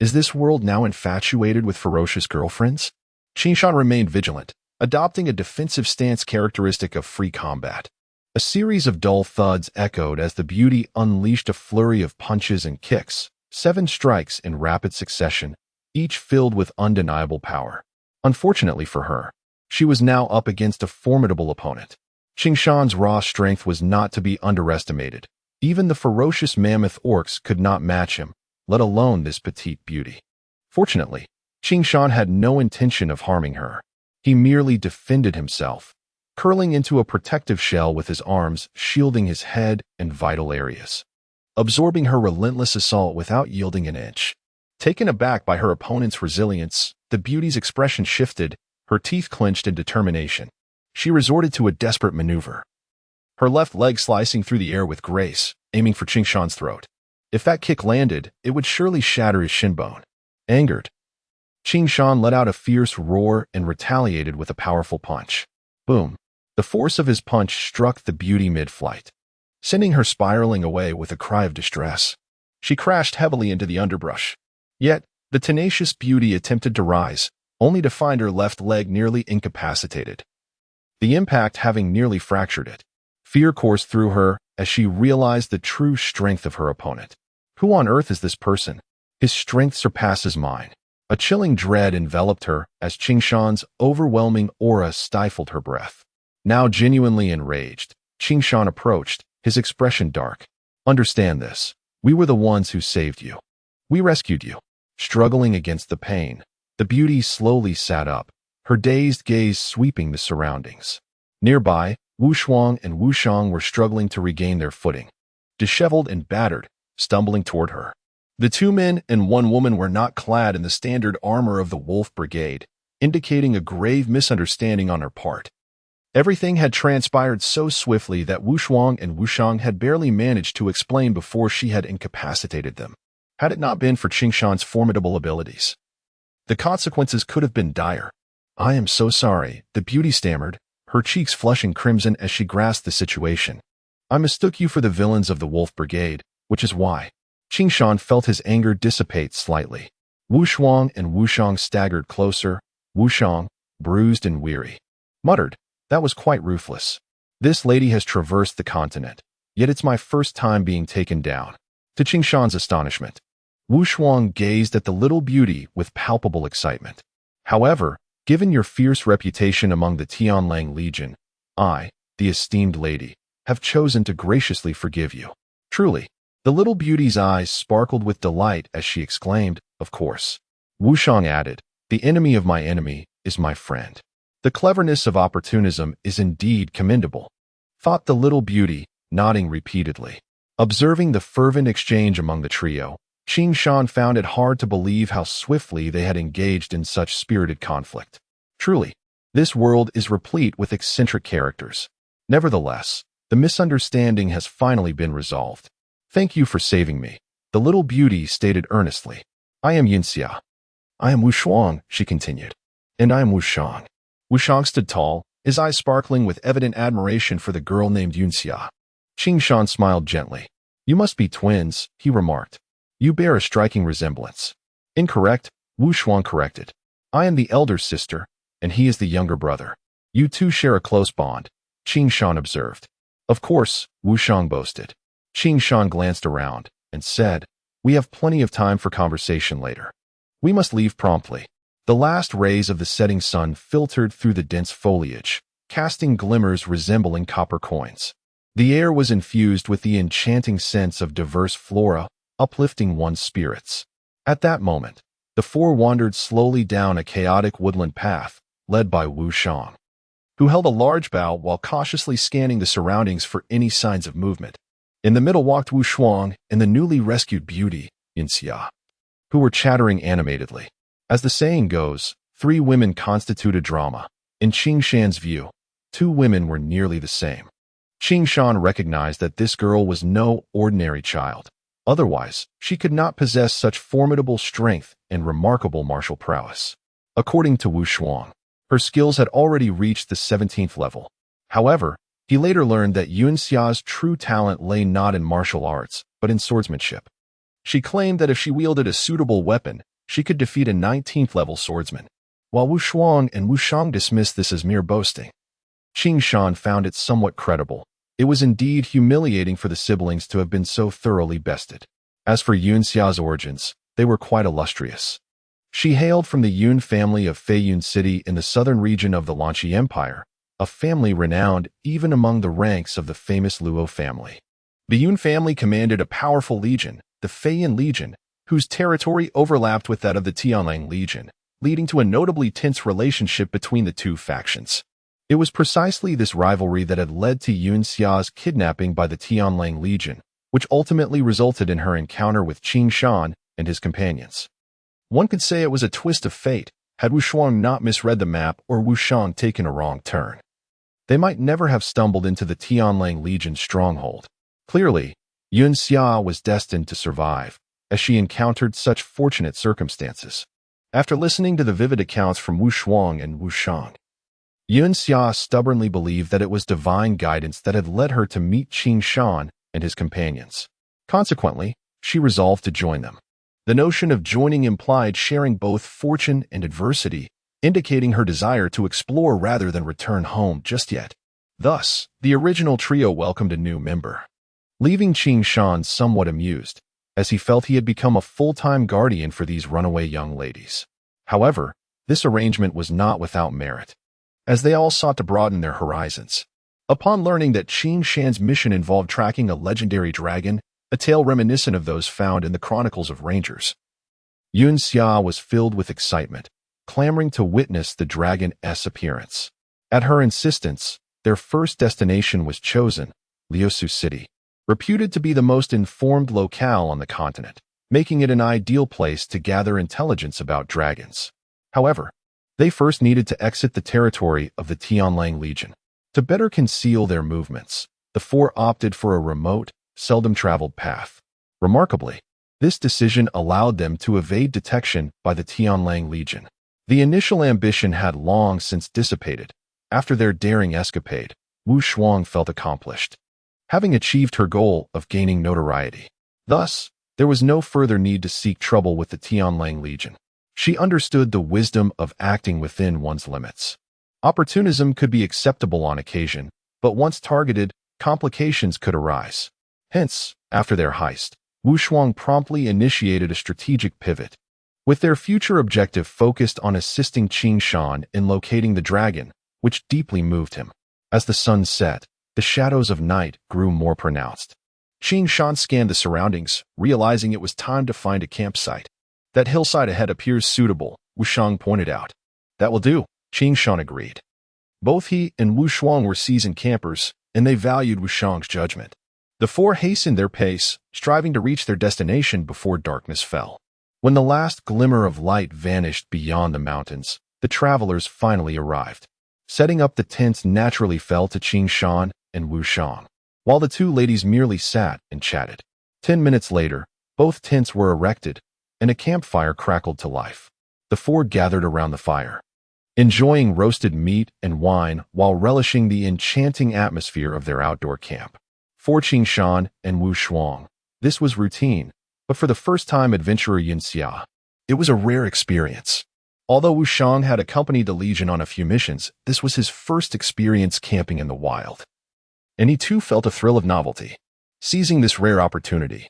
Is this world now infatuated with ferocious girlfriends? Qing Shan remained vigilant, adopting a defensive stance characteristic of free combat. A series of dull thuds echoed as the beauty unleashed a flurry of punches and kicks, 7 strikes in rapid succession, each filled with undeniable power. Unfortunately for her, she was now up against a formidable opponent. Qing Shan's raw strength was not to be underestimated. Even the ferocious mammoth orcs could not match him, let alone this petite beauty. Fortunately, Qing Shan had no intention of harming her. He merely defended himself, curling into a protective shell with his arms shielding his head and vital areas, absorbing her relentless assault without yielding an inch. Taken aback by her opponent's resilience, the beauty's expression shifted, her teeth clenched in determination. She resorted to a desperate maneuver, her left leg slicing through the air with grace, aiming for Qing Shan's throat. If that kick landed, it would surely shatter his shin bone. Angered, Qing Shan let out a fierce roar and retaliated with a powerful punch. Boom! The force of his punch struck the beauty mid-flight, sending her spiraling away with a cry of distress. She crashed heavily into the underbrush. Yet, the tenacious beauty attempted to rise, only to find her left leg nearly incapacitated, the impact having nearly fractured it. Fear coursed through her as she realized the true strength of her opponent. Who on earth is this person? His strength surpasses mine. A chilling dread enveloped her as Qing Shan's overwhelming aura stifled her breath. Now genuinely enraged, Qing Shan approached, his expression dark. Understand this. We were the ones who saved you. We rescued you. Struggling against the pain, the beauty slowly sat up, her dazed gaze sweeping the surroundings. Nearby, Wu Shuang and Wu Shang were struggling to regain their footing, disheveled and battered, stumbling toward her. The 2 men and 1 woman were not clad in the standard armor of the Wolf Brigade, indicating a grave misunderstanding on her part. Everything had transpired so swiftly that Wu Shuang and Wu Shang had barely managed to explain before she had incapacitated them. Had it not been for Qing Shan's formidable abilities, the consequences could have been dire. I am so sorry, the beauty stammered, her cheeks flushing crimson as she grasped the situation. I mistook you for the villains of the Wolf Brigade, which is why. Qing Shan felt his anger dissipate slightly. Wu Shuang and Wu Shang staggered closer. Wu Shang, bruised and weary, muttered, "That was quite ruthless. This lady has traversed the continent, yet it's my first time being taken down." To Qing Shan's astonishment, Wu Shuang gazed at the little beauty with palpable excitement. "However, given your fierce reputation among the Tianlang Legion, I, the esteemed lady, have chosen to graciously forgive you." Truly, the little beauty's eyes sparkled with delight as she exclaimed, "Of course." Wu Shang added, "The enemy of my enemy is my friend." The cleverness of opportunism is indeed commendable, thought the little beauty, nodding repeatedly. Observing the fervent exchange among the trio, Qing Shan found it hard to believe how swiftly they had engaged in such spirited conflict. Truly, this world is replete with eccentric characters. Nevertheless, the misunderstanding has finally been resolved. "Thank you for saving me," the little beauty stated earnestly. "I am Yunxia." "I am Wu Shuang," she continued. "And I am Wu Shang." Wu Shang stood tall, his eyes sparkling with evident admiration for the girl named Yunxia. Qing Shan smiled gently. "You must be twins," he remarked. "You bear a striking resemblance." "Incorrect," Wu Shuang corrected. "I am the elder sister, and he is the younger brother. You two share a close bond," Qing Shan observed. "Of course," Wu Shang boasted. Qing Shan glanced around and said, "We have plenty of time for conversation later. We must leave promptly." The last rays of the setting sun filtered through the dense foliage, casting glimmers resembling copper coins. The air was infused with the enchanting sense of diverse flora, uplifting one's spirits. At that moment, the four wandered slowly down a chaotic woodland path, led by Wu Shang, who held a large bough while cautiously scanning the surroundings for any signs of movement. In the middle walked Wu Shuang and the newly rescued beauty, Yunxia, who were chattering animatedly. As the saying goes, 3 women constitute a drama. In Qing Shan's view, 2 women were nearly the same. Qing Shan recognized that this girl was no ordinary child. Otherwise, she could not possess such formidable strength and remarkable martial prowess. According to Wu Shuang, her skills had already reached the 17th level. However, he later learned that Yunxia's true talent lay not in martial arts, but in swordsmanship. She claimed that if she wielded a suitable weapon, she could defeat a 19th level swordsman, while Wu Shuang and Wu Shang dismissed this as mere boasting. Qing Shan found it somewhat credible. It was indeed humiliating for the siblings to have been so thoroughly bested. As for Yunxia's origins, they were quite illustrious. She hailed from the Yun family of Feiyun City in the southern region of the Lanqi Empire, a family renowned even among the ranks of the famous Luo family. The Yun family commanded a powerful legion, the Feiyun Legion, whose territory overlapped with that of the Tianlang Legion, leading to a notably tense relationship between the two factions. It was precisely this rivalry that had led to Yunxia's kidnapping by the Tianlang Legion, which ultimately resulted in her encounter with Qing Shan and his companions. One could say it was a twist of fate, had Wu Shuang not misread the map or Wu Shang taken a wrong turn. They might never have stumbled into the Tianlang Legion's stronghold. Clearly, Yunxia was destined to survive, as she encountered such fortunate circumstances. After listening to the vivid accounts from Wu Shuang and Wu Shang, Yunxia stubbornly believed that it was divine guidance that had led her to meet Qing Shan and his companions. Consequently, she resolved to join them. The notion of joining implied sharing both fortune and adversity, indicating her desire to explore rather than return home just yet. Thus, the original trio welcomed a new member, leaving Qing Shan somewhat amused, as he felt he had become a full-time guardian for these runaway young ladies. However, this arrangement was not without merit, as they all sought to broaden their horizons. Upon learning that Qing Shan's mission involved tracking a legendary dragon, a tale reminiscent of those found in the Chronicles of Rangers, Yunxia was filled with excitement, clamoring to witness the dragon's appearance. At her insistence, their first destination was chosen, Liusu City, reputed to be the most informed locale on the continent, making it an ideal place to gather intelligence about dragons. However, they first needed to exit the territory of the Tianlang Legion. To better conceal their movements, the four opted for a remote, seldom-traveled path. Remarkably, this decision allowed them to evade detection by the Tianlang Legion. The initial ambition had long since dissipated. After their daring escapade, Wu Shuang felt accomplished, having achieved her goal of gaining notoriety. Thus, there was no further need to seek trouble with the Tianlang Legion. She understood the wisdom of acting within one's limits. Opportunism could be acceptable on occasion, but once targeted, complications could arise. Hence, after their heist, Wu Shuang promptly initiated a strategic pivot, with their future objective focused on assisting Qing Shan in locating the dragon, which deeply moved him. As the sun set, the shadows of night grew more pronounced. Qing Shan scanned the surroundings, realizing it was time to find a campsite. That hillside ahead appears suitable, Wu Shuang pointed out. That will do, Qing Shan agreed. Both he and Wu Shuang were seasoned campers, and they valued Wu Shuang's judgment. The four hastened their pace, striving to reach their destination before darkness fell. When the last glimmer of light vanished beyond the mountains, the travelers finally arrived. Setting up the tents naturally fell to Qing Shan and Wu Shuang, while the two ladies merely sat and chatted. 10 minutes later, both tents were erected, and a campfire crackled to life. The four gathered around the fire, enjoying roasted meat and wine while relishing the enchanting atmosphere of their outdoor camp. For Qing Shan and Wu Shuang, this was routine, but for the first time adventurer Yin Xia, it was a rare experience. Although Wu Shuang had accompanied the Legion on a few missions, this was his first experience camping in the wild, and he too felt a thrill of novelty. Seizing this rare opportunity,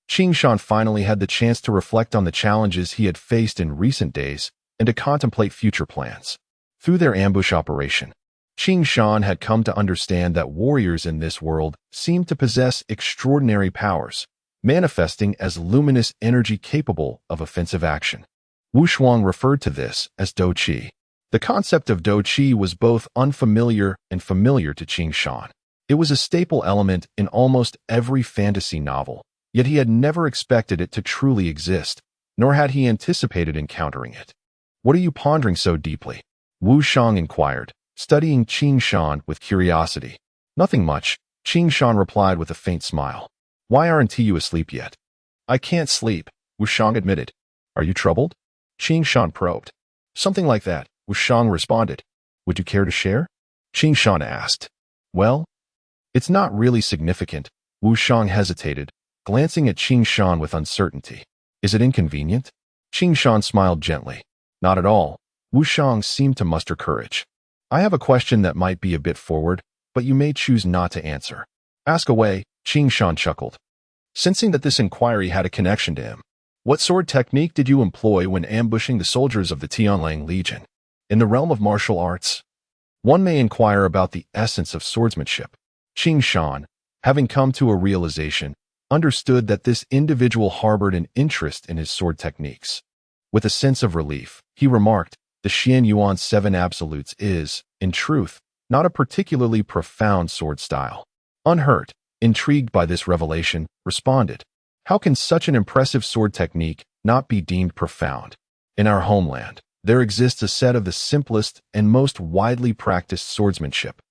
Qing Shan finally had the chance to reflect on the challenges he had faced in recent days and to contemplate future plans. Through their ambush operation, Qing Shan had come to understand that warriors in this world seemed to possess extraordinary powers, manifesting as luminous energy capable of offensive action. Wu Shuang referred to this as Do Qi. The concept of Do Qi was both unfamiliar and familiar to Qing Shan. It was a staple element in almost every fantasy novel, yet he had never expected it to truly exist, nor had he anticipated encountering it. What are you pondering so deeply? Wu Shuang inquired, studying Qing Shan with curiosity. Nothing much, Qing Shan replied with a faint smile. Why aren't you asleep yet? I can't sleep, Wu Shuang admitted. Are you troubled? Qing Shan probed. Something like that, Wu Shuang responded. Would you care to share? Qing Shan asked. Well, it's not really significant, Wu Shuang hesitated, glancing at Qing Shan with uncertainty. Is it inconvenient? Qing Shan smiled gently. Not at all. Wu Shuang seemed to muster courage. I have a question that might be a bit forward, but you may choose not to answer. Ask away, Qing Shan chuckled, sensing that this inquiry had a connection to him. What sword technique did you employ when ambushing the soldiers of the Tianlang Legion? In the realm of martial arts, one may inquire about the essence of swordsmanship. Qing Shan, having come to a realization, understood that this individual harbored an interest in his sword techniques. With a sense of relief, he remarked, the Xuanyuan 7 Absolutes is, in truth, not a particularly profound sword style. Unhurt, intrigued by this revelation, responded, how can such an impressive sword technique not be deemed profound? In our homeland, there exists a set of the simplest and most widely practiced swordsmanship,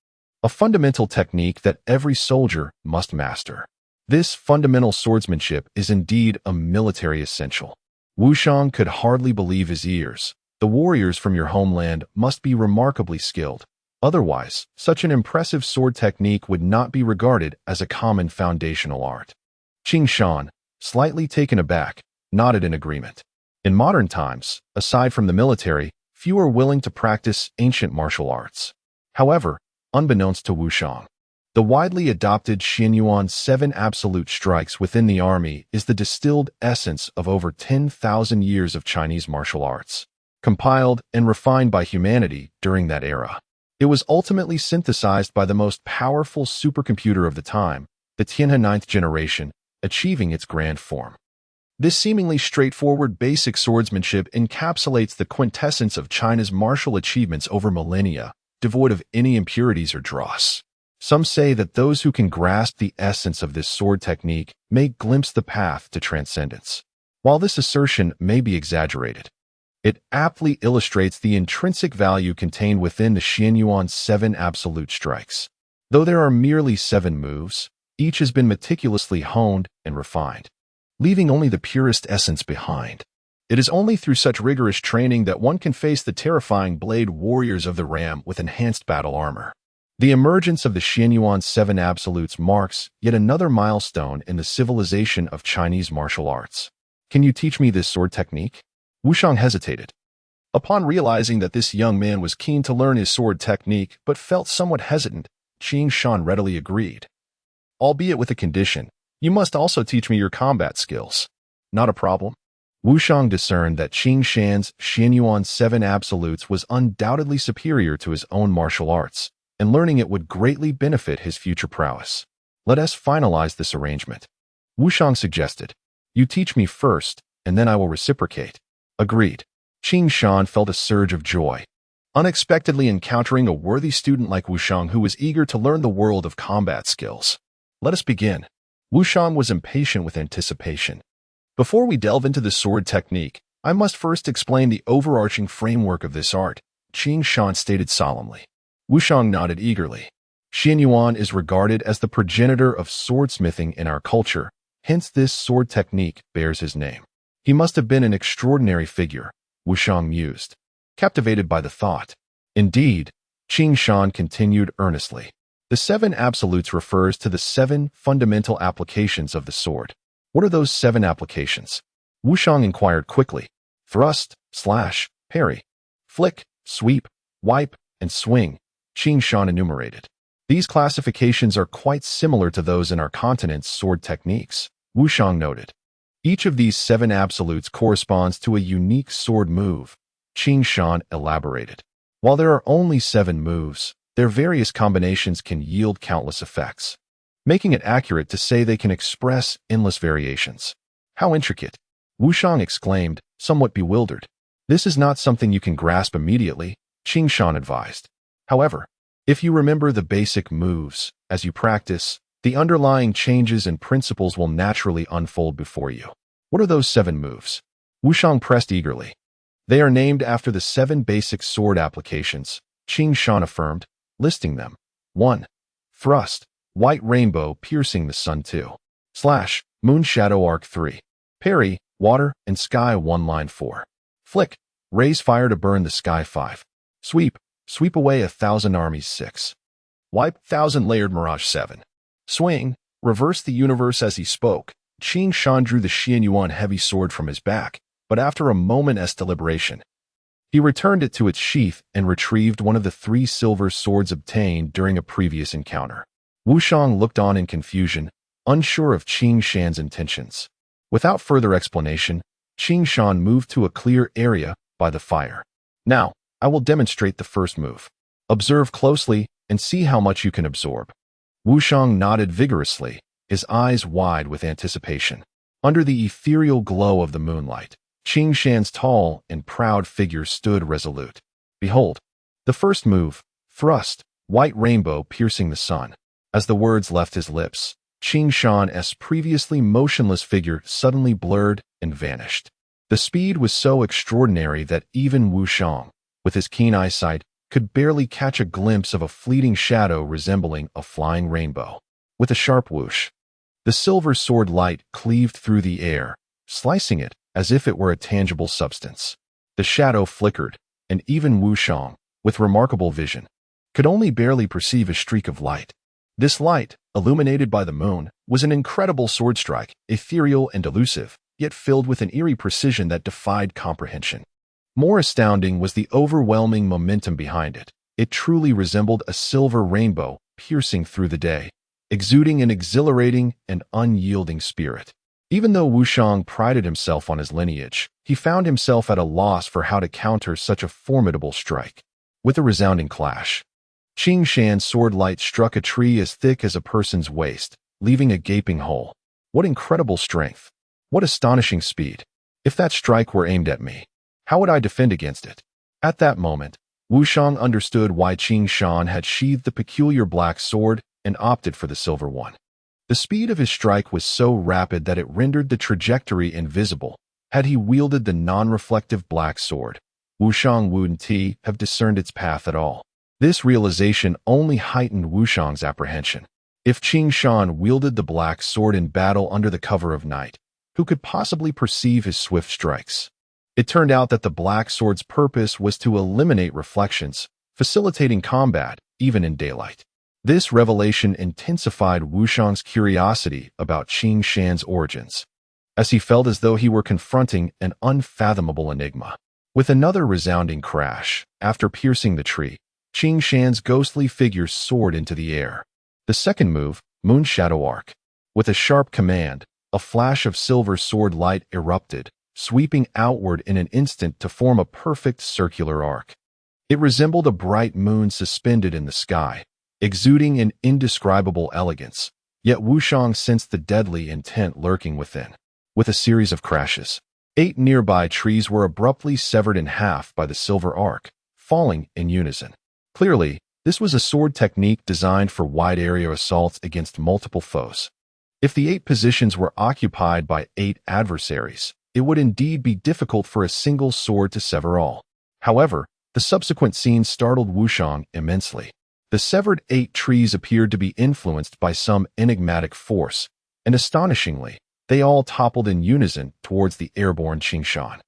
a fundamental technique that every soldier must master. This fundamental swordsmanship is indeed a military essential. Wu Shuang could hardly believe his ears. The warriors from your homeland must be remarkably skilled. Otherwise, such an impressive sword technique would not be regarded as a common foundational art. Qing Shan, slightly taken aback, nodded in agreement. In modern times, aside from the military, few are willing to practice ancient martial arts. However, unbeknownst to Wu Shuang, the widely adopted Xuanyuan 7 Absolute Strikes within the army is the distilled essence of over 10,000 years of Chinese martial arts, compiled and refined by humanity during that era. It was ultimately synthesized by the most powerful supercomputer of the time, the Tianhe 9th generation, achieving its grand form. This seemingly straightforward basic swordsmanship encapsulates the quintessence of China's martial achievements over millennia, devoid of any impurities or dross. Some say that those who can grasp the essence of this sword technique may glimpse the path to transcendence. While this assertion may be exaggerated, it aptly illustrates the intrinsic value contained within the Xuanyuan 7 Absolute Strikes. Though there are merely 7 moves, each has been meticulously honed and refined, leaving only the purest essence behind. It is only through such rigorous training that one can face the terrifying blade warriors of the Ram with enhanced battle armor. The emergence of the Xuanyuan Seven Absolutes marks yet another milestone in the civilization of Chinese martial arts. Can you teach me this sword technique? Wushang hesitated. Upon realizing that this young man was keen to learn his sword technique but felt somewhat hesitant, Qing Shan readily agreed. Albeit with a condition, you must also teach me your combat skills. Not a problem. Wushang discerned that Qing Shan's Xuanyuan Seven Absolutes was undoubtedly superior to his own martial arts, and learning it would greatly benefit his future prowess. Let us finalize this arrangement. Wushang suggested. You teach me first, and then I will reciprocate. Agreed. Qing Shan felt a surge of joy. Unexpectedly encountering a worthy student like Wushang who was eager to learn the world of combat skills. Let us begin. Wushang was impatient with anticipation. Before we delve into the sword technique, I must first explain the overarching framework of this art, Qing Shan stated solemnly. Wushang nodded eagerly. Xuanyuan is regarded as the progenitor of swordsmithing in our culture, hence this sword technique bears his name. He must have been an extraordinary figure, Wushang mused, captivated by the thought. Indeed, Qing Shan continued earnestly. The Seven Absolutes refers to the 7 fundamental applications of the sword. What are those 7 applications? Wushang inquired quickly. Thrust, slash, parry, flick, sweep, wipe, and swing, Qing Shan enumerated. These classifications are quite similar to those in our continent's sword techniques, Wushang noted. Each of these 7 absolutes corresponds to a unique sword move, Qing Shan elaborated. While there are only 7 moves, their various combinations can yield countless effects, making it accurate to say they can express endless variations. How intricate! Wushang exclaimed, somewhat bewildered. This is not something you can grasp immediately, Qing Shan advised. However, if you remember the basic moves, as you practice, the underlying changes and principles will naturally unfold before you. What are those 7 moves? Wushang pressed eagerly. They are named after the 7 basic sword applications, Qing Shan affirmed, listing them. 1. Thrust, white rainbow piercing the sun. 2. Slash, moon shadow arc. 3. Parry, water and sky 1 line. 4. Flick, raise fire to burn the sky. 5. Sweep, sweep away 1,000 armies. 6. Wipe, 1,000-layered mirage. 7. Swing, reverse the universe. As he spoke, Qing Shan drew the Xuanyuan heavy sword from his back, but after a moment's deliberation, he returned it to its sheath and retrieved one of the 3 silver swords obtained during a previous encounter. Wushang looked on in confusion, unsure of Qing Shan's intentions. Without further explanation, Qing Shan moved to a clear area by the fire. Now, I will demonstrate the first move. Observe closely and see how much you can absorb. Wushang nodded vigorously, his eyes wide with anticipation. Under the ethereal glow of the moonlight, Qing Shan's tall and proud figure stood resolute. Behold, the first move, thrust, white rainbow piercing the sun. As the words left his lips, Qing Shan's previously motionless figure suddenly blurred and vanished. The speed was so extraordinary that even Wushang, with his keen eyesight, could barely catch a glimpse of a fleeting shadow resembling a flying rainbow. With a sharp whoosh, the silver sword light cleaved through the air, slicing it as if it were a tangible substance. The shadow flickered, and even Wushang, with remarkable vision, could only barely perceive a streak of light. This light, illuminated by the moon, was an incredible sword strike, ethereal and elusive, yet filled with an eerie precision that defied comprehension. More astounding was the overwhelming momentum behind it. It truly resembled a silver rainbow piercing through the day, exuding an exhilarating and unyielding spirit. Even though Wushang prided himself on his lineage, he found himself at a loss for how to counter such a formidable strike. With a resounding clash, Qing Shan's sword light struck a tree as thick as a person's waist, leaving a gaping hole. What incredible strength! What astonishing speed! If that strike were aimed at me, how would I defend against it? At that moment, Wushang understood why Qing Shan had sheathed the peculiar black sword and opted for the silver one. The speed of his strike was so rapid that it rendered the trajectory invisible. Had he wielded the non-reflective black sword, Wushang wouldn't have discerned its path at all. This realization only heightened Wushang's apprehension. If Qing Shan wielded the black sword in battle under the cover of night, who could possibly perceive his swift strikes? It turned out that the black sword's purpose was to eliminate reflections, facilitating combat even in daylight. This revelation intensified Wushang's curiosity about Qing Shan's origins, as he felt as though he were confronting an unfathomable enigma. With another resounding crash, after piercing the tree, Qing Shan's ghostly figure soared into the air. The second move, Moon Shadow Arc. With a sharp command, a flash of silver sword light erupted, sweeping outward in an instant to form a perfect circular arc. It resembled a bright moon suspended in the sky, exuding an indescribable elegance, yet Wushang sensed the deadly intent lurking within. With a series of crashes, 8 nearby trees were abruptly severed in half by the silver arc, falling in unison. Clearly, this was a sword technique designed for wide-area assaults against multiple foes. If the 8 positions were occupied by 8 adversaries, it would indeed be difficult for a single sword to sever all. However, the subsequent scene startled Wushang immensely. The severed 8 trees appeared to be influenced by some enigmatic force, and astonishingly, they all toppled in unison towards the airborne Qing Shan.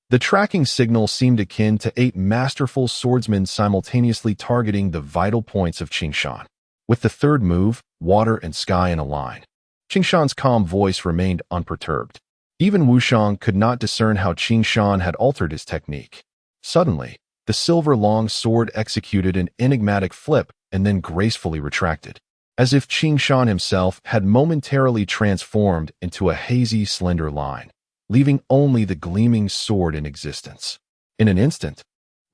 The tracking signal seemed akin to 8 masterful swordsmen simultaneously targeting the vital points of Qing Shan. With the third move, water and sky in a line, Qing Shan's calm voice remained unperturbed. Even Wushang could not discern how Qing Shan had altered his technique. Suddenly, the silver long sword executed an enigmatic flip and then gracefully retracted, as if Qing Shan himself had momentarily transformed into a hazy, slender line, leaving only the gleaming sword in existence. In an instant,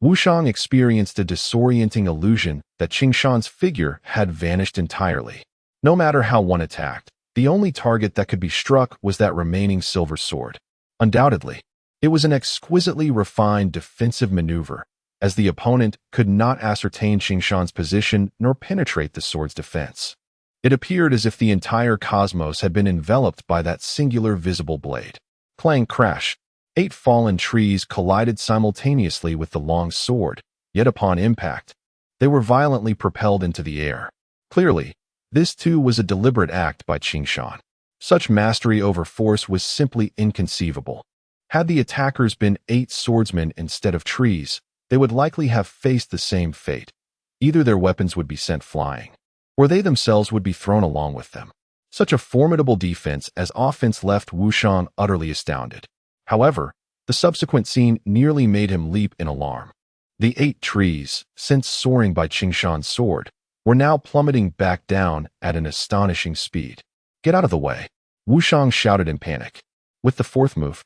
Wushang experienced a disorienting illusion that Qing Shan's figure had vanished entirely. No matter how one attacked, the only target that could be struck was that remaining silver sword. Undoubtedly, it was an exquisitely refined defensive maneuver, as the opponent could not ascertain Qing Shan's position nor penetrate the sword's defense. It appeared as if the entire cosmos had been enveloped by that singular visible blade. Clang crash, 8 fallen trees collided simultaneously with the long sword, yet upon impact, they were violently propelled into the air. Clearly, this too was a deliberate act by Qing Shan. Such mastery over force was simply inconceivable. Had the attackers been 8 swordsmen instead of trees, they would likely have faced the same fate. Either their weapons would be sent flying, or they themselves would be thrown along with them. Such a formidable defense as offense left Wushang utterly astounded. However, the subsequent scene nearly made him leap in alarm. The 8 trees, since soaring by Qing Shan's sword, were now plummeting back down at an astonishing speed. "Get out of the way," Wushang shouted in panic. With the fourth move,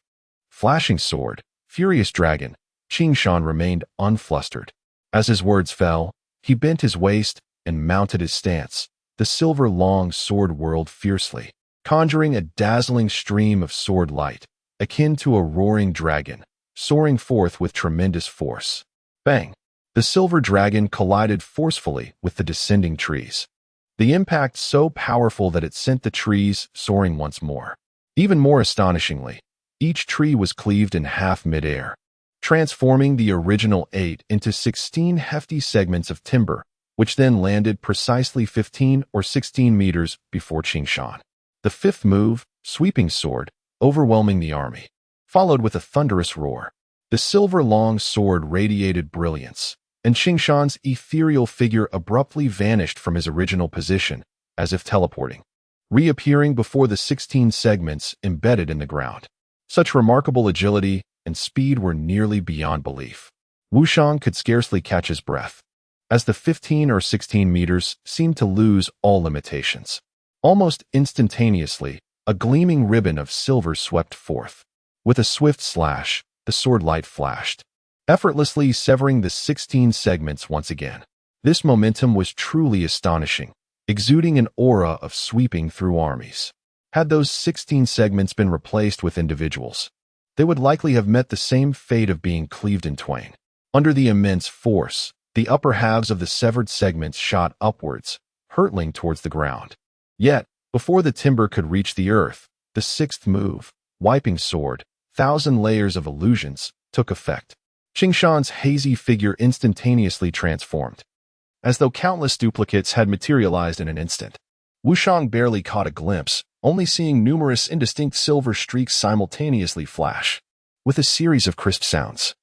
Flashing Sword, Furious Dragon, Qing Shan remained unflustered. As his words fell, he bent his waist and mounted his stance. The silver long sword whirled fiercely, conjuring a dazzling stream of sword light, akin to a roaring dragon, soaring forth with tremendous force. Bang! The silver dragon collided forcefully with the descending trees. The impact so powerful that it sent the trees soaring once more. Even more astonishingly, each tree was cleaved in half midair, transforming the original 8 into 16 hefty segments of timber, which then landed precisely 15 or 16 meters before Qing Shan. The fifth move, Sweeping Sword, overwhelming the army, followed with a thunderous roar. The silver long sword radiated brilliance, and Qing Shan's ethereal figure abruptly vanished from his original position, as if teleporting, reappearing before the 16 segments embedded in the ground. Such remarkable agility and speed were nearly beyond belief. Wushang could scarcely catch his breath, as the 15 or 16 meters seemed to lose all limitations. Almost instantaneously, a gleaming ribbon of silver swept forth. With a swift slash, the sword light flashed, effortlessly severing the 16 segments once again. This momentum was truly astonishing, exuding an aura of sweeping through armies. Had those 16 segments been replaced with individuals, they would likely have met the same fate of being cleaved in twain. Under the immense force, the upper halves of the severed segments shot upwards, hurtling towards the ground. Yet, before the timber could reach the earth, the sixth move, Wiping Sword, Thousand Layers of Illusions, took effect. Qing Shan's hazy figure instantaneously transformed, as though countless duplicates had materialized in an instant. Wushang barely caught a glimpse, only seeing numerous indistinct silver streaks simultaneously flash. with a series of crisp sounds.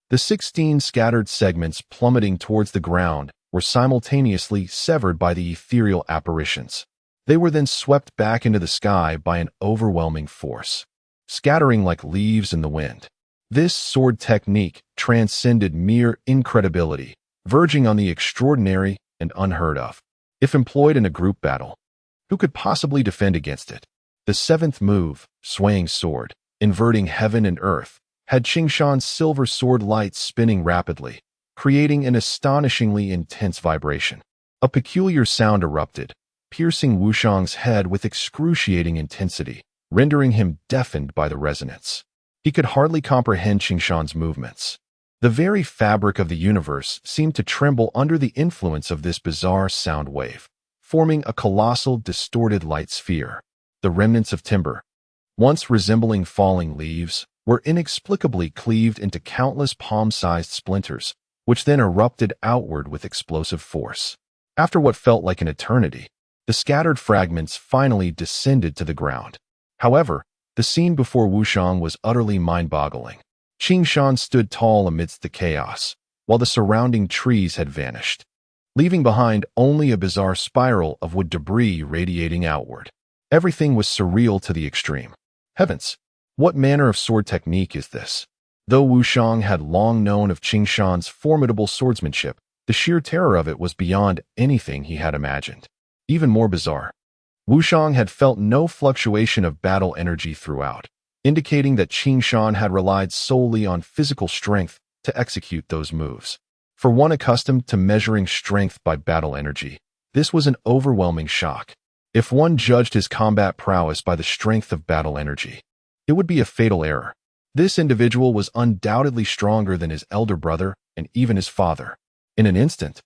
The 16 scattered segments plummeting towards the ground were simultaneously severed by the ethereal apparitions. They were then swept back into the sky by an overwhelming force, scattering like leaves in the wind. This sword technique transcended mere incredibility, verging on the extraordinary and unheard of. If employed in a group battle, who could possibly defend against it? The seventh move, Swaying Sword, inverting heaven and earth, had Qingshan's silver sword lights spinning rapidly, creating an astonishingly intense vibration. A peculiar sound erupted, piercing Wushang's head with excruciating intensity, rendering him deafened by the resonance. He could hardly comprehend Qingshan's movements. The very fabric of the universe seemed to tremble under the influence of this bizarre sound wave, forming a colossal, distorted light sphere. The remnants of timber, once resembling falling leaves, were inexplicably cleaved into countless palm-sized splinters, which then erupted outward with explosive force. After what felt like an eternity, the scattered fragments finally descended to the ground. However, the scene before Wushang was utterly mind-boggling. Qingshan stood tall amidst the chaos, while the surrounding trees had vanished, leaving behind only a bizarre spiral of wood debris radiating outward. Everything was surreal to the extreme. Heavens! What manner of sword technique is this? Though Wushang had long known of Qingshan's formidable swordsmanship, the sheer terror of it was beyond anything he had imagined. Even more bizarre, Wushang had felt no fluctuation of battle energy throughout, indicating that Qingshan had relied solely on physical strength to execute those moves. For one accustomed to measuring strength by battle energy, this was an overwhelming shock. If one judged his combat prowess by the strength of battle energy, it would be a fatal error. This individual was undoubtedly stronger than his elder brother and even his father. In an instant,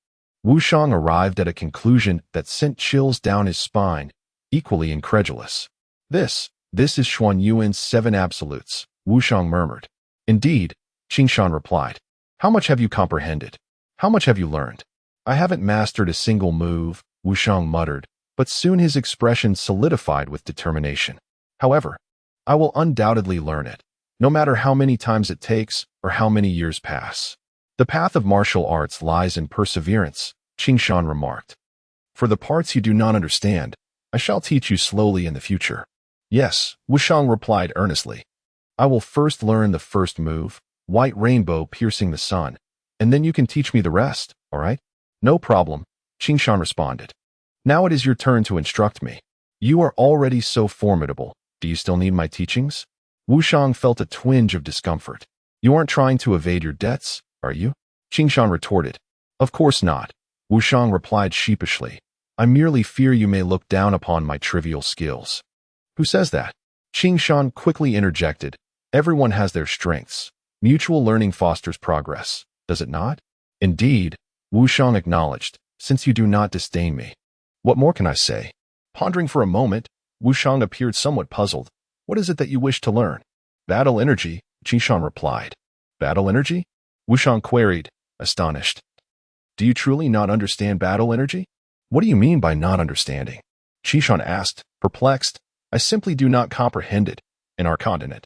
Wushang arrived at a conclusion that sent chills down his spine, equally incredulous. This is Xuanyuan's 7 absolutes, Wushang murmured. Indeed, Qingshan replied. How much have you comprehended? How much have you learned? I haven't mastered a single move, Wushang muttered, but soon his expression solidified with determination. However, I will undoubtedly learn it, no matter how many times it takes or how many years pass. The path of martial arts lies in perseverance, Qingshan remarked. For the parts you do not understand, I shall teach you slowly in the future. Yes, Wushang replied earnestly. I will first learn the first move, White Rainbow piercing the sun, and then you can teach me the rest, all right? No problem, Qingshan responded. Now it is your turn to instruct me. You are already so formidable. Do you still need my teachings? Wushang felt a twinge of discomfort. You aren't trying to evade your debts, are you? Qingshan retorted. Of course not, Wushang replied sheepishly. I merely fear you may look down upon my trivial skills. Who says that? Qingshan quickly interjected. Everyone has their strengths. Mutual learning fosters progress, does it not? Indeed, Wushang acknowledged, since you do not disdain me. What more can I say? Pondering for a moment, Wushang appeared somewhat puzzled. What is it that you wish to learn? Battle energy, Qingshan replied. Battle energy? Wushang queried, astonished. Do you truly not understand battle energy? What do you mean by not understanding? Qingshan asked, perplexed. I simply do not comprehend it. In our continent,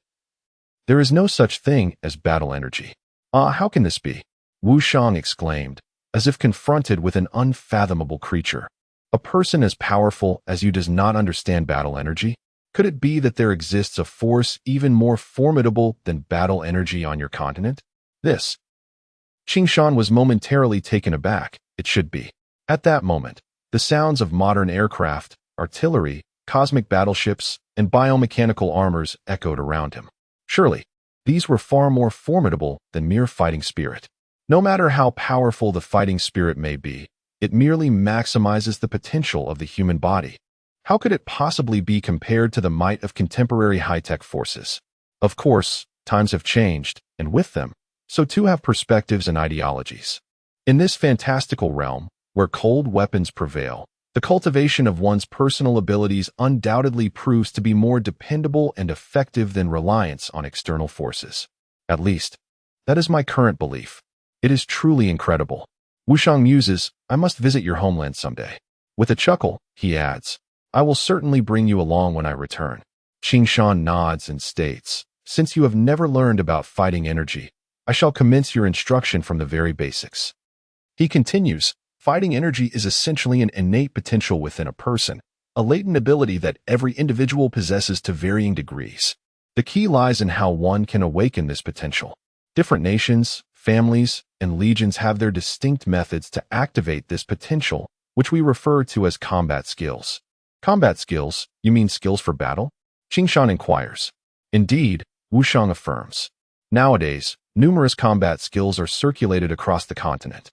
there is no such thing as battle energy. How can this be? Wushang exclaimed, as if confronted with an unfathomable creature. A person as powerful as you does not understand battle energy? Could it be that there exists a force even more formidable than battle energy on your continent? Qingshan was momentarily taken aback. It should be. At that moment, the sounds of modern aircraft, artillery, cosmic battleships, and biomechanical armors echoed around him. Surely, these were far more formidable than mere fighting spirit. No matter how powerful the fighting spirit may be, it merely maximizes the potential of the human body. How could it possibly be compared to the might of contemporary high-tech forces? Of course, times have changed, and with them, so too have perspectives and ideologies. In this fantastical realm, where cold weapons prevail, the cultivation of one's personal abilities undoubtedly proves to be more dependable and effective than reliance on external forces. At least, that is my current belief. It is truly incredible. Wushang muses, I must visit your homeland someday. With a chuckle, he adds, I will certainly bring you along when I return. Qingshan nods and states, Since you have never learned about fighting energy, I shall commence your instruction from the very basics. He continues, fighting energy is essentially an innate potential within a person, a latent ability that every individual possesses to varying degrees. The key lies in how one can awaken this potential. Different nations, families, and legions have their distinct methods to activate this potential, which we refer to as combat skills. Combat skills? You mean skills for battle? Qingshan inquires. Indeed, Wuxiang affirms. Nowadays, numerous combat skills are circulated across the continent,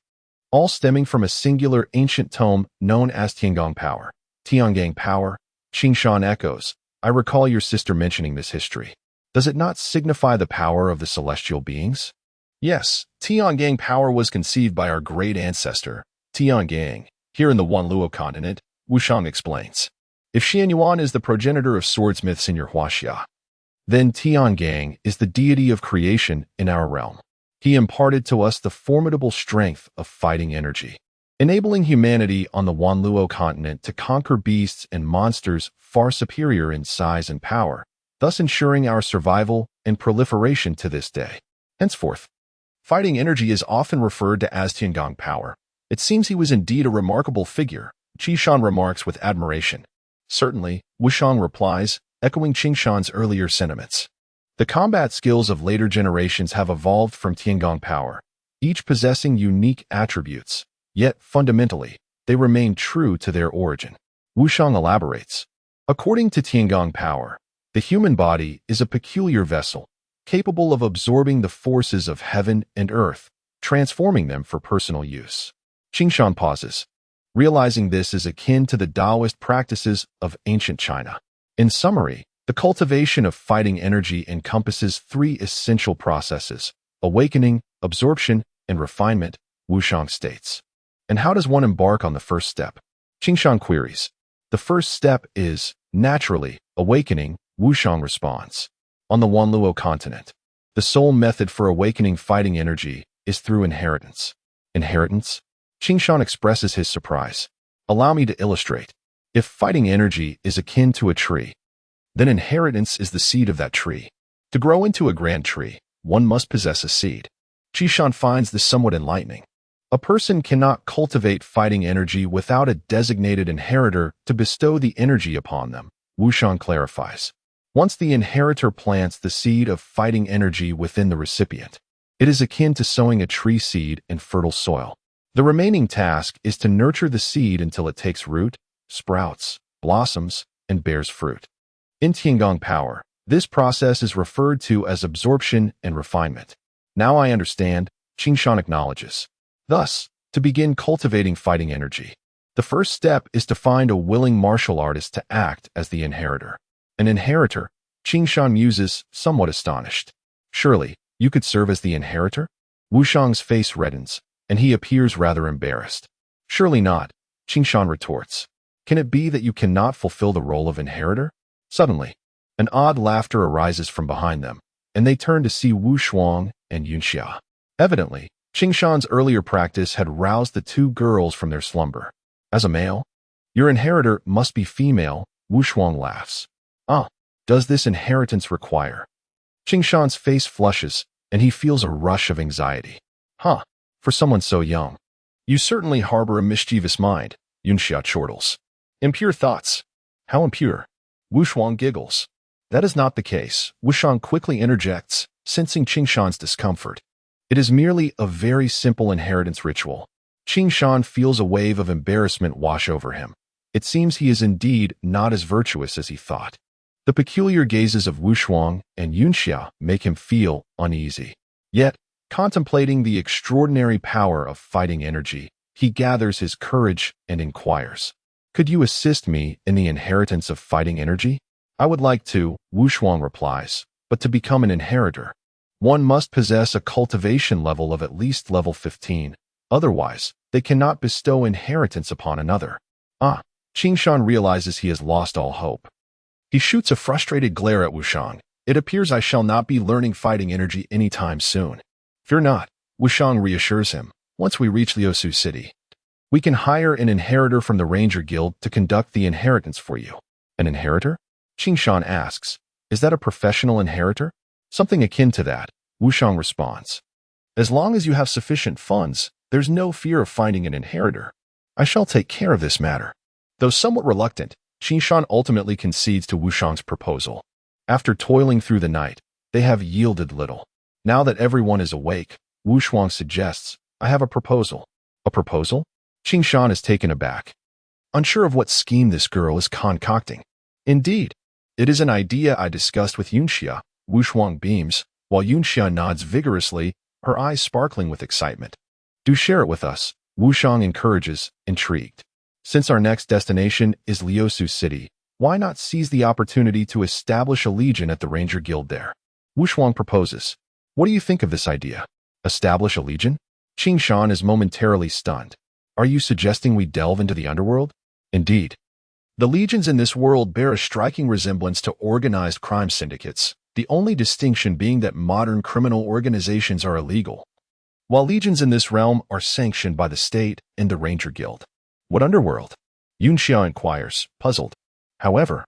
all stemming from a singular ancient tome known as Tiangong Power. Tiangong Power, Qingshan echoes. I recall your sister mentioning this history. Does it not signify the power of the celestial beings? Yes, Tiangong Power was conceived by our great ancestor, Tiangong, here in the Wanluo continent, Wuxiang explains. If Xuanyuan is the progenitor of swordsmiths in your Huaxia, then Tiangong is the deity of creation in our realm. He imparted to us the formidable strength of fighting energy, enabling humanity on the Wanluo continent to conquer beasts and monsters far superior in size and power, thus ensuring our survival and proliferation to this day. Henceforth, fighting energy is often referred to as Tiangong Power. It seems he was indeed a remarkable figure, Qingshan remarks with admiration. Certainly, Wuxiang replies, echoing Qingshan's earlier sentiments. The combat skills of later generations have evolved from Tiangong Power, each possessing unique attributes, yet fundamentally, they remain true to their origin. Wuxiang elaborates. According to Tiangong Power, the human body is a peculiar vessel, capable of absorbing the forces of heaven and earth, transforming them for personal use. Qingshan pauses, realizing this is akin to the Taoist practices of ancient China. In summary, the cultivation of fighting energy encompasses three essential processes: awakening, absorption, and refinement, Wuxiang states. And how does one embark on the first step? Qingshan queries. The first step is, naturally, awakening, Wuxiang responds. On the Wanluo continent, the sole method for awakening fighting energy is through inheritance. Inheritance? Qingshan expresses his surprise. Allow me to illustrate. If fighting energy is akin to a tree, then inheritance is the seed of that tree. To grow into a grand tree, one must possess a seed. Qingshan finds this somewhat enlightening. A person cannot cultivate fighting energy without a designated inheritor to bestow the energy upon them, Wuxiang clarifies. Once the inheritor plants the seed of fighting energy within the recipient, it is akin to sowing a tree seed in fertile soil. The remaining task is to nurture the seed until it takes root, sprouts, blossoms, and bears fruit. In Tiangong Power, this process is referred to as absorption and refinement. Now I understand, Qingshan acknowledges. Thus, to begin cultivating fighting energy, the first step is to find a willing martial artist to act as the inheritor. An inheritor? Qingshan muses, somewhat astonished. Surely, you could serve as the inheritor? Wuxiang's face reddens, and he appears rather embarrassed. Surely not, Qingshan retorts. Can it be that you cannot fulfill the role of inheritor? Suddenly, an odd laughter arises from behind them, and they turn to see Wuxiang and Yunxia. Evidently, Qingshan's earlier practice had roused the two girls from their slumber. As a male, your inheritor must be female, Wuxiang laughs. Does this inheritance require? Qingshan's face flushes, and he feels a rush of anxiety. For someone so young. You certainly harbor a mischievous mind, Yunxia chortles. Impure thoughts. How impure? Wuxiang giggles. That is not the case, Wuxiang quickly interjects, sensing Qingshan's discomfort. It is merely a very simple inheritance ritual. Qingshan feels a wave of embarrassment wash over him. It seems he is indeed not as virtuous as he thought. The peculiar gazes of Wuxiang and Yunxia make him feel uneasy. Yet, contemplating the extraordinary power of fighting energy, he gathers his courage and inquires. Could you assist me in the inheritance of fighting energy? I would like to, Wuxiang replies, but to become an inheritor, one must possess a cultivation level of at least level 15. Otherwise, they cannot bestow inheritance upon another. Qingshan realizes he has lost all hope. He shoots a frustrated glare at Wuxiang. It appears I shall not be learning fighting energy anytime soon. Fear not, Wuxiang reassures him. Once we reach Liusu City, we can hire an inheritor from the Ranger Guild to conduct the inheritance for you. An inheritor? Qingshan asks. Is that a professional inheritor? Something akin to that, Wushang responds. As long as you have sufficient funds, there's no fear of finding an inheritor. I shall take care of this matter. Though somewhat reluctant, Qingshan ultimately concedes to Wushang's proposal. After toiling through the night, they have yielded little. Now that everyone is awake, Wushang suggests, I have a proposal. A proposal? Qingshan is taken aback, unsure of what scheme this girl is concocting. Indeed, it is an idea I discussed with Yunxia. Wushang beams, while Yunxia nods vigorously, her eyes sparkling with excitement. Do share it with us, Wushang encourages, intrigued. Since our next destination is Liusu City, why not seize the opportunity to establish a legion at the Ranger Guild there? Wushang proposes. What do you think of this idea? Establish a legion? Qingshan is momentarily stunned. Are you suggesting we delve into the underworld? Indeed. The legions in this world bear a striking resemblance to organized crime syndicates, the only distinction being that modern criminal organizations are illegal, while legions in this realm are sanctioned by the state and the Ranger Guild. What underworld? Yunxia inquires, puzzled. However,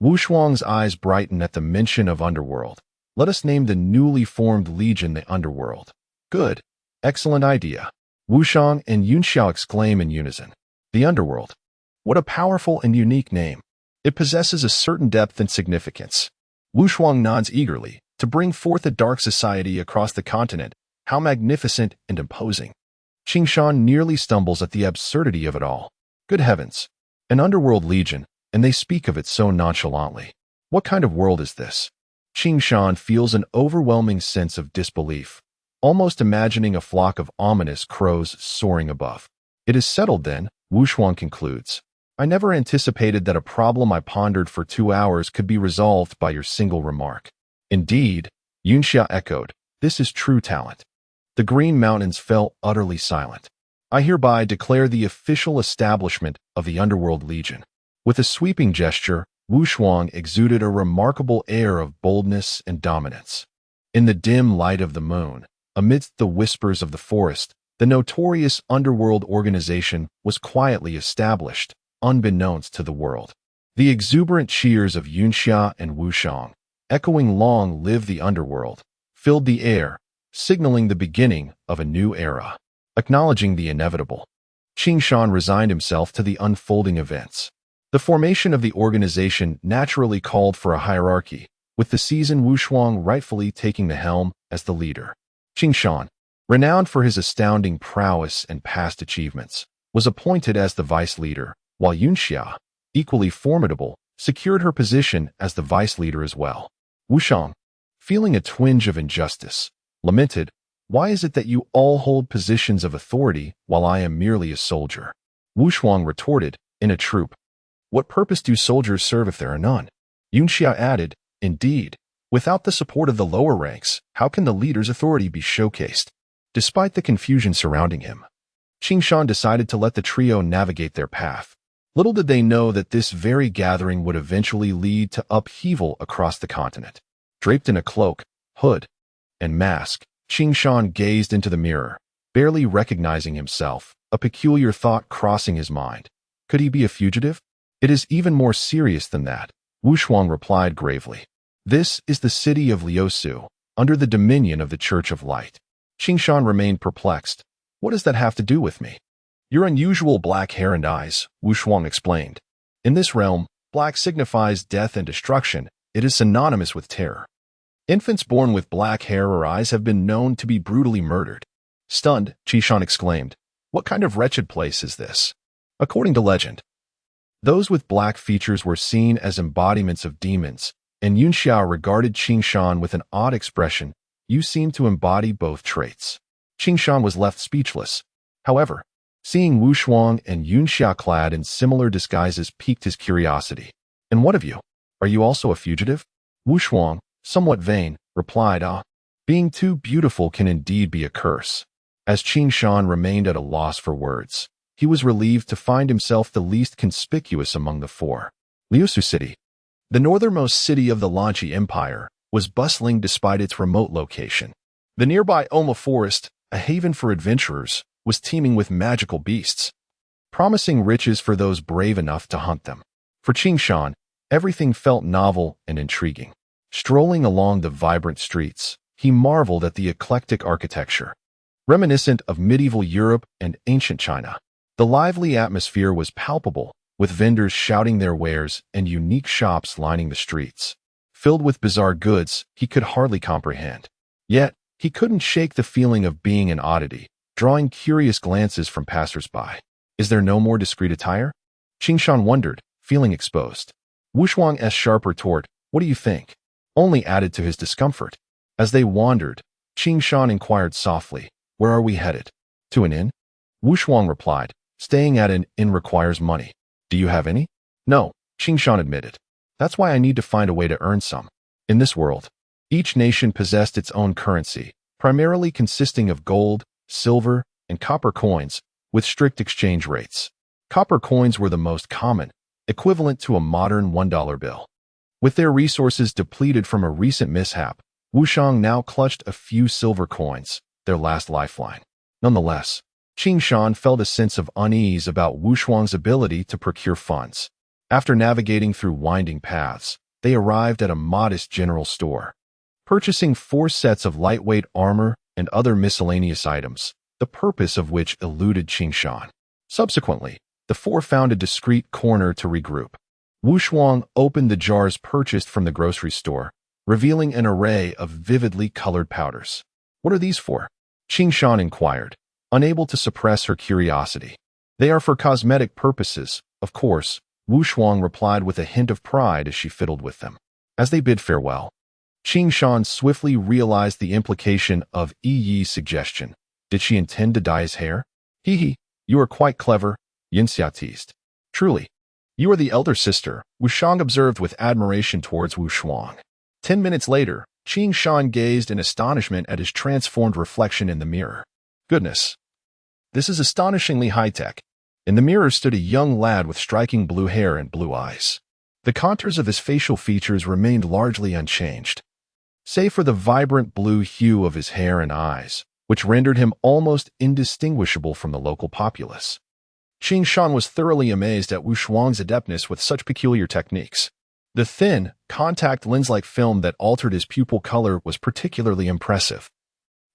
Wushang's eyes brighten at the mention of underworld. Let us name the newly formed legion the underworld. Good. Excellent idea. Wushang and Yunxia exclaim in unison. The underworld. What a powerful and unique name. It possesses a certain depth and significance. Wushang nods eagerly. To bring forth a dark society across the continent, how magnificent and imposing. Qingshan nearly stumbles at the absurdity of it all. Good heavens. An underworld legion, and they speak of it so nonchalantly. What kind of world is this? Qingshan feels an overwhelming sense of disbelief, almost imagining a flock of ominous crows soaring above. It is settled then, Wushang concludes. I never anticipated that a problem I pondered for 2 hours could be resolved by your single remark. Indeed, Yunxia echoed, this is true talent. The Green Mountains fell utterly silent. I hereby declare the official establishment of the Underworld Legion. With a sweeping gesture, Wushang exuded a remarkable air of boldness and dominance. In the dim light of the moon, amidst the whispers of the forest, the notorious underworld organization was quietly established, unbeknownst to the world. The exuberant cheers of Yunxia and Wushang, echoing "Long live the underworld," filled the air, signaling the beginning of a new era. Acknowledging the inevitable, Qingshan resigned himself to the unfolding events. The formation of the organization naturally called for a hierarchy, with the seasoned Wushang rightfully taking the helm as the leader. Qingshan, renowned for his astounding prowess and past achievements, was appointed as the vice leader, while Yunxia, equally formidable, secured her position as the vice leader as well. Wushang, feeling a twinge of injustice, lamented, "Why is it that you all hold positions of authority while I am merely a soldier?" Wushang retorted, in a troop, "What purpose do soldiers serve if there are none?" Yunxia added, "Indeed, without the support of the lower ranks, how can the leader's authority be showcased?" Despite the confusion surrounding him, Qingshan decided to let the trio navigate their path. Little did they know that this very gathering would eventually lead to upheaval across the continent. Draped in a cloak, hood, and mask, Qingshan gazed into the mirror, barely recognizing himself, a peculiar thought crossing his mind. Could he be a fugitive? It is even more serious than that, Wushang replied gravely. This is the city of Liusu, under the dominion of the Church of Light. Qingshan remained perplexed. What does that have to do with me? Your unusual black hair and eyes, Wushang explained. In this realm, black signifies death and destruction. It is synonymous with terror. Infants born with black hair or eyes have been known to be brutally murdered. Stunned, Qingshan exclaimed, "What kind of wretched place is this?" According to legend, those with black features were seen as embodiments of demons, and Yunxia regarded Qingshan with an odd expression. You seem to embody both traits. Qingshan was left speechless. However, seeing Wushang and Yunxia clad in similar disguises piqued his curiosity. "And what of you? Are you also a fugitive?" Wushang, somewhat vain, replied, Being too beautiful can indeed be a curse." As Qingshan remained at a loss for words, he was relieved to find himself the least conspicuous among the four. Liusu City, the northernmost city of the Lanchi Empire, was bustling despite its remote location. The nearby Oma Forest, a haven for adventurers, was teeming with magical beasts, promising riches for those brave enough to hunt them. For Qingshan, everything felt novel and intriguing. Strolling along the vibrant streets, he marveled at the eclectic architecture, reminiscent of medieval Europe and ancient China. The lively atmosphere was palpable, with vendors shouting their wares and unique shops lining the streets. Filled with bizarre goods he could hardly comprehend. Yet, he couldn't shake the feeling of being an oddity, drawing curious glances from passers-by. Is there no more discreet attire? Qing Shan wondered, feeling exposed. Wu Shuang's sharp retort, what do you think? Only added to his discomfort. As they wandered, Qing Shan inquired softly, where are we headed? To an inn? Wu Shuang replied, staying at an inn requires money. Do you have any? No, Qing Shan admitted. That's why I need to find a way to earn some. In this world, each nation possessed its own currency, primarily consisting of gold, silver, and copper coins, with strict exchange rates. Copper coins were the most common, equivalent to a modern $1 bill. With their resources depleted from a recent mishap, Wu Shang now clutched a few silver coins, their last lifeline. Nonetheless, Qing Shan felt a sense of unease about Wu Shuang's ability to procure funds. After navigating through winding paths, they arrived at a modest general store. Purchasing 4 sets of lightweight armor and other miscellaneous items, the purpose of which eluded Qing Shan. Subsequently, the 4 found a discreet corner to regroup. Wu Shuang opened the jars purchased from the grocery store, revealing an array of vividly colored powders. What are these for? Qing Shan inquired, unable to suppress her curiosity. They are for cosmetic purposes, of course, Wu Shuang replied with a hint of pride as she fiddled with them. As they bid farewell, Qing Shan swiftly realized the implication of Yi's suggestion. Did she intend to dye his hair? Hee, you are quite clever, Yinxia teased. Truly. You are the elder sister, Wu Shang observed with admiration towards Wu Shuang. 10 minutes later, Qing Shan gazed in astonishment at his transformed reflection in the mirror. Goodness. This is astonishingly high-tech. In the mirror stood a young lad with striking blue hair and blue eyes. The contours of his facial features remained largely unchanged, save for the vibrant blue hue of his hair and eyes, which rendered him almost indistinguishable from the local populace. Qing Shan was thoroughly amazed at Wu Shuang's adeptness with such peculiar techniques. The thin, contact lens-like film that altered his pupil color was particularly impressive,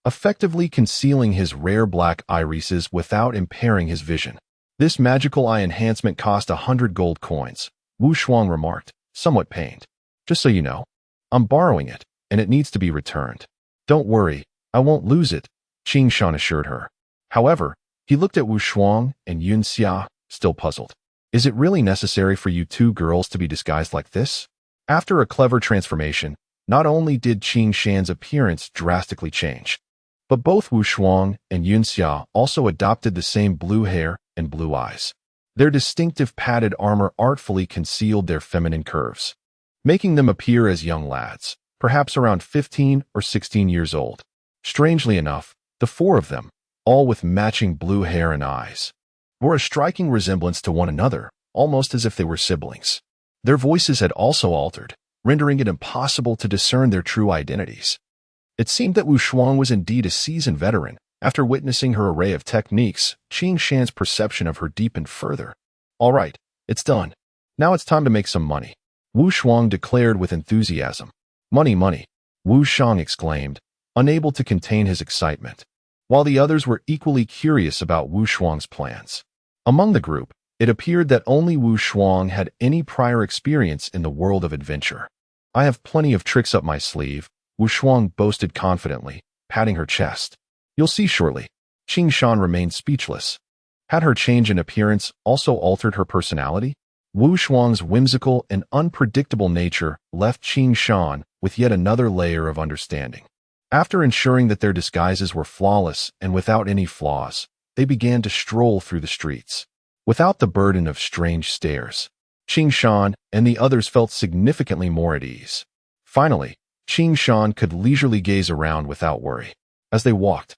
effectively concealing his rare black irises without impairing his vision. This magical eye enhancement cost 100 gold coins, Wu Shuang remarked, somewhat pained. Just so you know, I'm borrowing it, and it needs to be returned. Don't worry, I won't lose it, Qing Shan assured her. However, he looked at Wu Shuang and Yunxia, still puzzled. Is it really necessary for you 2 girls to be disguised like this? After a clever transformation, not only did Qing Shan's appearance drastically change, but both Wu Shuang and Yunxia also adopted the same blue hair and blue eyes. Their distinctive padded armor artfully concealed their feminine curves, making them appear as young lads, perhaps around 15 or 16 years old. Strangely enough, the 4 of them, all with matching blue hair and eyes, bore a striking resemblance to one another, almost as if they were siblings. Their voices had also altered, rendering it impossible to discern their true identities. It seemed that Wu Shuang was indeed a seasoned veteran. After witnessing her array of techniques, Qing Shan's perception of her deepened further. All right, it's done. Now it's time to make some money, Wu Shuang declared with enthusiasm. Money, money, Wu Shang exclaimed, unable to contain his excitement, while the others were equally curious about Wu Shuang's plans. Among the group, it appeared that only Wu Shuang had any prior experience in the world of adventure. I have plenty of tricks up my sleeve, Wu Shuang boasted confidently, patting her chest. You'll see shortly. Qing Shan remained speechless. Had her change in appearance also altered her personality? Wu Shuang's whimsical and unpredictable nature left Qing Shan with yet another layer of understanding. After ensuring that their disguises were flawless and without any flaws, they began to stroll through the streets, without the burden of strange stares. Qing Shan and the others felt significantly more at ease. Finally, Qing Shan could leisurely gaze around without worry. As they walked,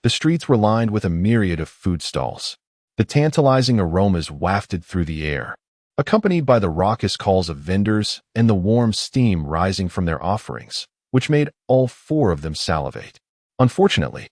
the streets were lined with a myriad of food stalls. The tantalizing aromas wafted through the air, accompanied by the raucous calls of vendors and the warm steam rising from their offerings, which made all 4 of them salivate. Unfortunately,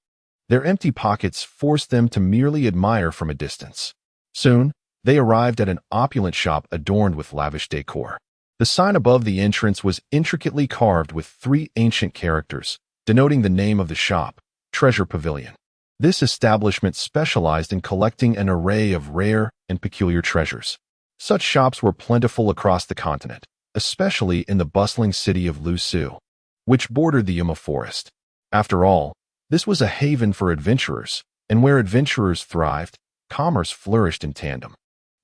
their empty pockets forced them to merely admire from a distance. Soon, they arrived at an opulent shop adorned with lavish decor. The sign above the entrance was intricately carved with 3 ancient characters, denoting the name of the shop, Treasure Pavilion. This establishment specialized in collecting an array of rare and peculiar treasures. Such shops were plentiful across the continent, especially in the bustling city of Lusu, which bordered the Yuma forest. After all, this was a haven for adventurers, and where adventurers thrived, commerce flourished in tandem.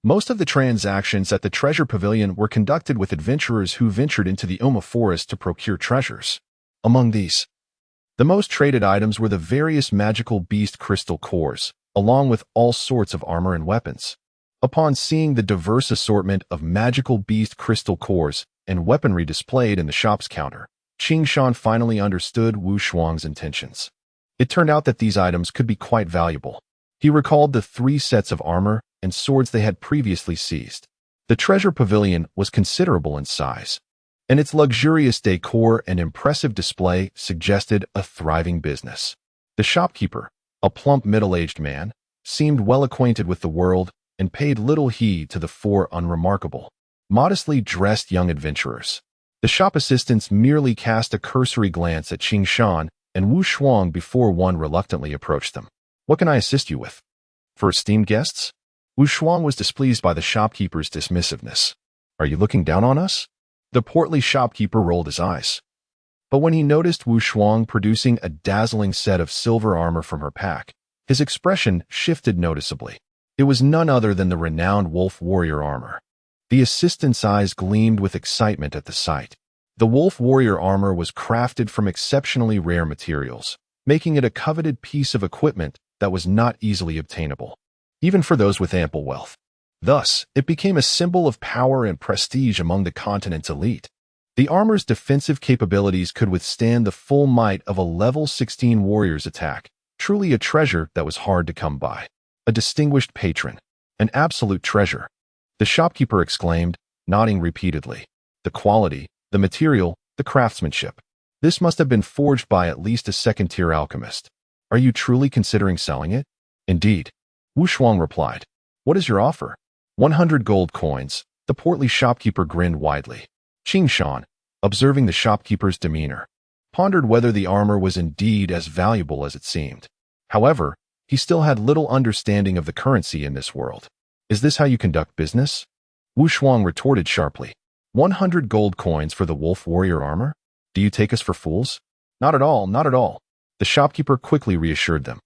Most of the transactions at the Treasure Pavilion were conducted with adventurers who ventured into the Yuma forest to procure treasures. Among these, the most traded items were the various magical beast crystal cores, along with all sorts of armor and weapons. Upon seeing the diverse assortment of magical beast crystal cores and weaponry displayed in the shop's counter, Qing Shan finally understood Wu Shuang's intentions. It turned out that these items could be quite valuable. He recalled the 3 sets of armor and swords they had previously seized. The Treasure Pavilion was considerable in size, and its luxurious decor and impressive display suggested a thriving business. The shopkeeper, a plump middle-aged man, seemed well acquainted with the world and paid little heed to the 4 unremarkable, modestly dressed young adventurers. The shop assistants merely cast a cursory glance at Qing Shan and Wu Shuang before one reluctantly approached them. "What can I assist you with?" "For esteemed guests?" Wu Shuang was displeased by the shopkeeper's dismissiveness. "Are you looking down on us?" The portly shopkeeper rolled his eyes. But when he noticed Wu Shuang producing a dazzling set of silver armor from her pack, his expression shifted noticeably. It was none other than the renowned wolf warrior armor. The assistant's eyes gleamed with excitement at the sight. The wolf warrior armor was crafted from exceptionally rare materials, making it a coveted piece of equipment that was not easily obtainable, even for those with ample wealth. Thus, it became a symbol of power and prestige among the continent's elite. The armor's defensive capabilities could withstand the full might of a level 16 warrior's attack, truly a treasure that was hard to come by. A distinguished patron, an absolute treasure, the shopkeeper exclaimed, nodding repeatedly. The quality, the material, the craftsmanship. This must have been forged by at least a second-tier alchemist. Are you truly considering selling it? Indeed, Wu Shuang replied. What is your offer? 100 gold coins. The portly shopkeeper grinned widely. Qing Shan, observing the shopkeeper's demeanor, pondered whether the armor was indeed as valuable as it seemed. However, he still had little understanding of the currency in this world. Is this how you conduct business? Wu Shuang retorted sharply. 100 gold coins for the wolf warrior armor? Do you take us for fools? Not at all, not at all. The shopkeeper quickly reassured them.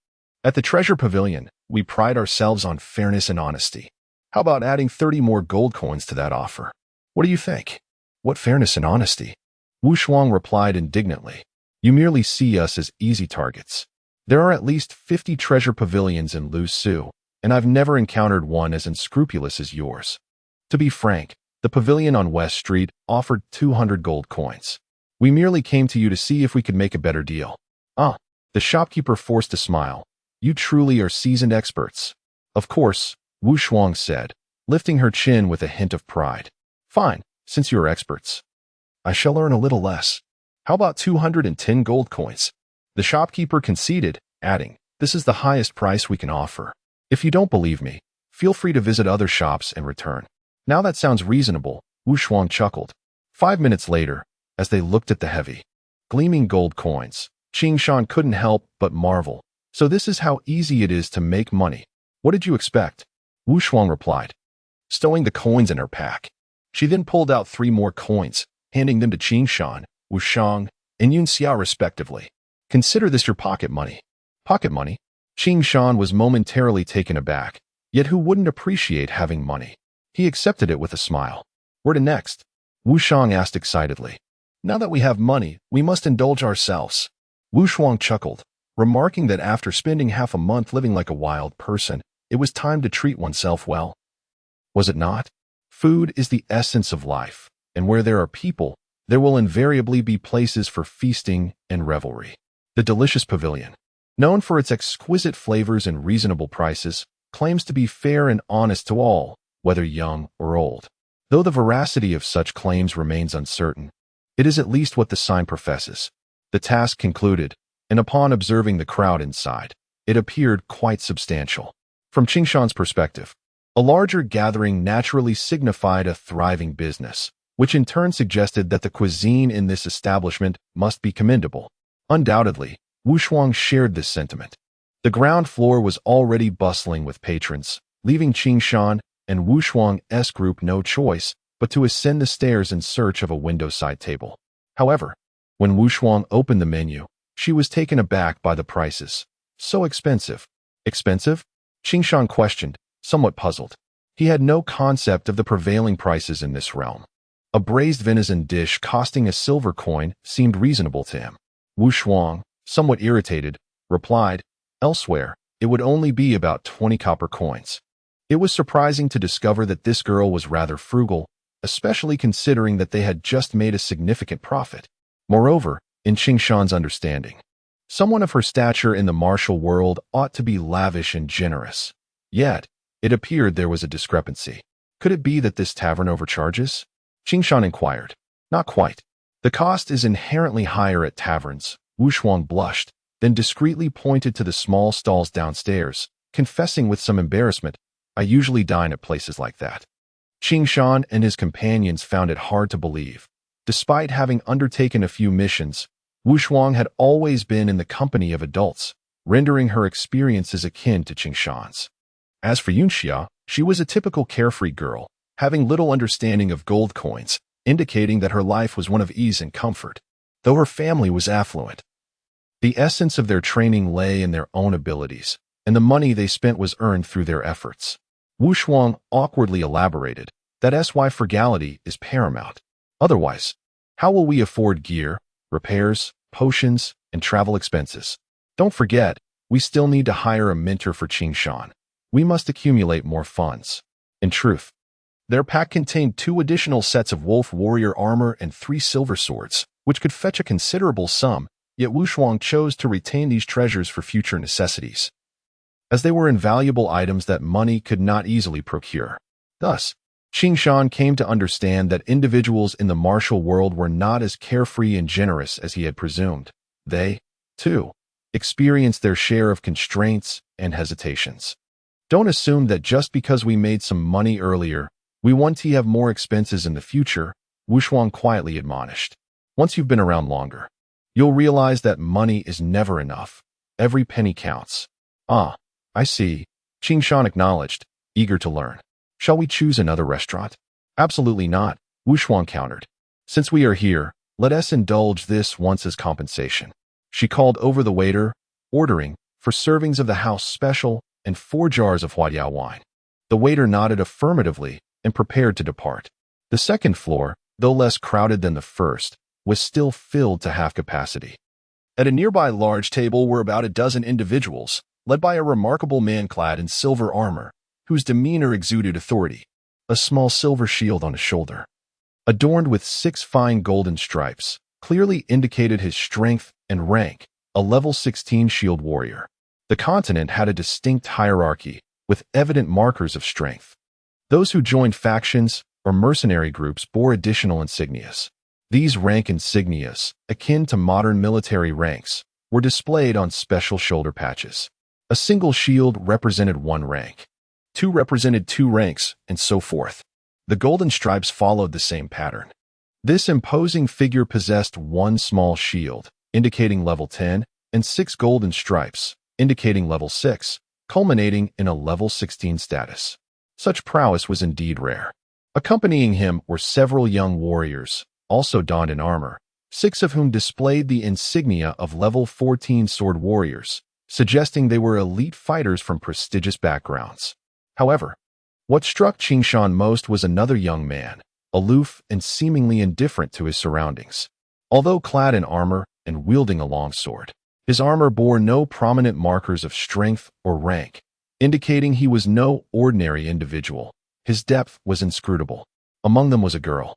At the Treasure Pavilion, we pride ourselves on fairness and honesty. How about adding 30 more gold coins to that offer? What do you think? What fairness and honesty? Wu Shuang replied indignantly. You merely see us as easy targets. There are at least 50 treasure pavilions in Lusu, and I've never encountered one as unscrupulous as yours. To be frank, the pavilion on West Street offered 200 gold coins. We merely came to you to see if we could make a better deal. Ah, the shopkeeper forced a smile. You truly are seasoned experts. Of course, Wu Shuang said, lifting her chin with a hint of pride. Fine, since you are experts. I shall earn a little less. How about 210 gold coins? The shopkeeper conceded, adding, this is the highest price we can offer. If you don't believe me, feel free to visit other shops and return. Now that sounds reasonable, Wu Shuang chuckled. 5 minutes later, as they looked at the heavy, gleaming gold coins, Qing Shan couldn't help but marvel. So this is how easy it is to make money. What did you expect? Wu Shuang replied, stowing the coins in her pack. She then pulled out 3 more coins, handing them to Qing Shan, Wu Shang, and Yun Xia respectively. Consider this your pocket money. Pocket money? Qing Shan was momentarily taken aback, yet who wouldn't appreciate having money? He accepted it with a smile. Where to next? Wu Shang asked excitedly. Now that we have money, we must indulge ourselves. Wu Shuang chuckled, remarking that after spending half a month living like a wild person, it was time to treat oneself well. Was it not? Food is the essence of life, and where there are people, there will invariably be places for feasting and revelry. The delicious pavilion, known for its exquisite flavors and reasonable prices, claims to be fair and honest to all, whether young or old. Though the veracity of such claims remains uncertain, it is at least what the sign professes. The task concluded, and upon observing the crowd inside, it appeared quite substantial. From Qing Shan's perspective, a larger gathering naturally signified a thriving business, which in turn suggested that the cuisine in this establishment must be commendable. Undoubtedly, Xuanyuan shared this sentiment. The ground floor was already bustling with patrons, leaving Qingshan and Xuanyuan's group no choice but to ascend the stairs in search of a window-side table. However, when Xuanyuan opened the menu, she was taken aback by the prices. So expensive. Expensive? Qingshan questioned, somewhat puzzled. He had no concept of the prevailing prices in this realm. A braised venison dish costing a silver coin seemed reasonable to him. Xuanyuan, somewhat irritated, replied, "Elsewhere, it would only be about 20 copper coins." It was surprising to discover that this girl was rather frugal, especially considering that they had just made a significant profit. Moreover, in Qingshan's understanding, someone of her stature in the martial world ought to be lavish and generous. Yet, it appeared there was a discrepancy. Could it be that this tavern overcharges? Qingshan inquired. Not quite. The cost is inherently higher at taverns. Xuanyuan blushed, then discreetly pointed to the small stalls downstairs, confessing with some embarrassment, "I usually dine at places like that." Qingshan and his companions found it hard to believe. Despite having undertaken a few missions, Xuanyuan had always been in the company of adults, rendering her experiences akin to Qingshan's. As for Yunxia, she was a typical carefree girl, having little understanding of gold coins, indicating that her life was one of ease and comfort. Though her family was affluent, the essence of their training lay in their own abilities, and the money they spent was earned through their efforts. Xuanyuan awkwardly elaborated, "That's why frugality is paramount. Otherwise, how will we afford gear, repairs, potions, and travel expenses? Don't forget, we still need to hire a mentor for Qingshan. We must accumulate more funds." In truth, their pack contained 2 additional sets of wolf warrior armor and 3 silver swords, which could fetch a considerable sum, yet Xuanyuan chose to retain these treasures for future necessities, as they were invaluable items that money could not easily procure. Thus, Qingshan came to understand that individuals in the martial world were not as carefree and generous as he had presumed. They, too, experienced their share of constraints and hesitations. Don't assume that just because we made some money earlier, we want to have more expenses in the future, Xuanyuan quietly admonished. Once you've been around longer, you'll realize that money is never enough. Every penny counts. "Ah, I see," Qingshan acknowledged, eager to learn. "Shall we choose another restaurant?" "Absolutely not," Xuanyuan countered. "Since we are here, let us indulge this once as compensation." She called over the waiter, ordering for servings of the house special and 4 jars of huaiyao wine. The waiter nodded affirmatively and prepared to depart. The second floor, though less crowded than the first, was still filled to half capacity. At a nearby large table were about a dozen individuals, led by a remarkable man clad in silver armor, whose demeanor exuded authority. A small silver shield on his shoulder, adorned with 6 fine golden stripes, clearly indicated his strength and rank, a level 16 shield warrior. The continent had a distinct hierarchy, with evident markers of strength. Those who joined factions or mercenary groups bore additional insignias. These rank insignias, akin to modern military ranks, were displayed on special shoulder patches. A single shield represented 1 rank. 2 represented 2 ranks, and so forth. The golden stripes followed the same pattern. This imposing figure possessed 1 small shield, indicating level 10, and 6 golden stripes, indicating level 6, culminating in a level 16 status. Such prowess was indeed rare. Accompanying him were several young warriors, also donned in armor, 6 of whom displayed the insignia of level 14 sword warriors, suggesting they were elite fighters from prestigious backgrounds. However, what struck Qingshan most was another young man, aloof and seemingly indifferent to his surroundings. Although clad in armor and wielding a long sword, his armor bore no prominent markers of strength or rank, indicating he was no ordinary individual. His depth was inscrutable. Among them was a girl,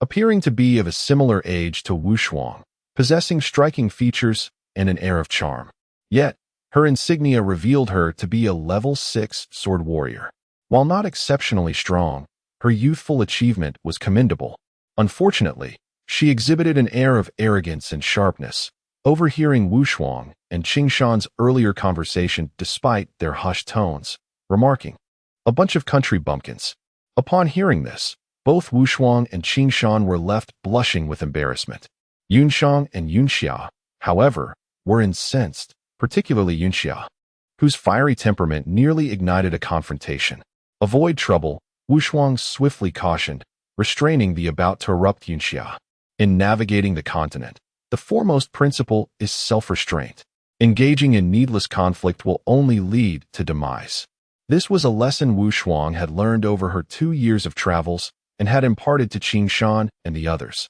appearing to be of a similar age to Xuanyuan, possessing striking features and an air of charm. Yet, her insignia revealed her to be a level 6 sword warrior. While not exceptionally strong, her youthful achievement was commendable. Unfortunately, she exhibited an air of arrogance and sharpness, overhearing Xuanyuan and Qingshan's earlier conversation despite their hushed tones, remarking, "A bunch of country bumpkins." Upon hearing this, Both Wu Shuang and Qing Shan were left blushing with embarrassment. Yunxiang and Yunxia, however, were incensed, particularly Yunxia, whose fiery temperament nearly ignited a confrontation. Avoid trouble, Wu Shuang swiftly cautioned, restraining the about to erupt Yunxia. In navigating the continent, the foremost principle is self-restraint. Engaging in needless conflict will only lead to demise. This was a lesson Wu Shuang had learned over her 2 years of travels and had imparted to Qing Shan and the others.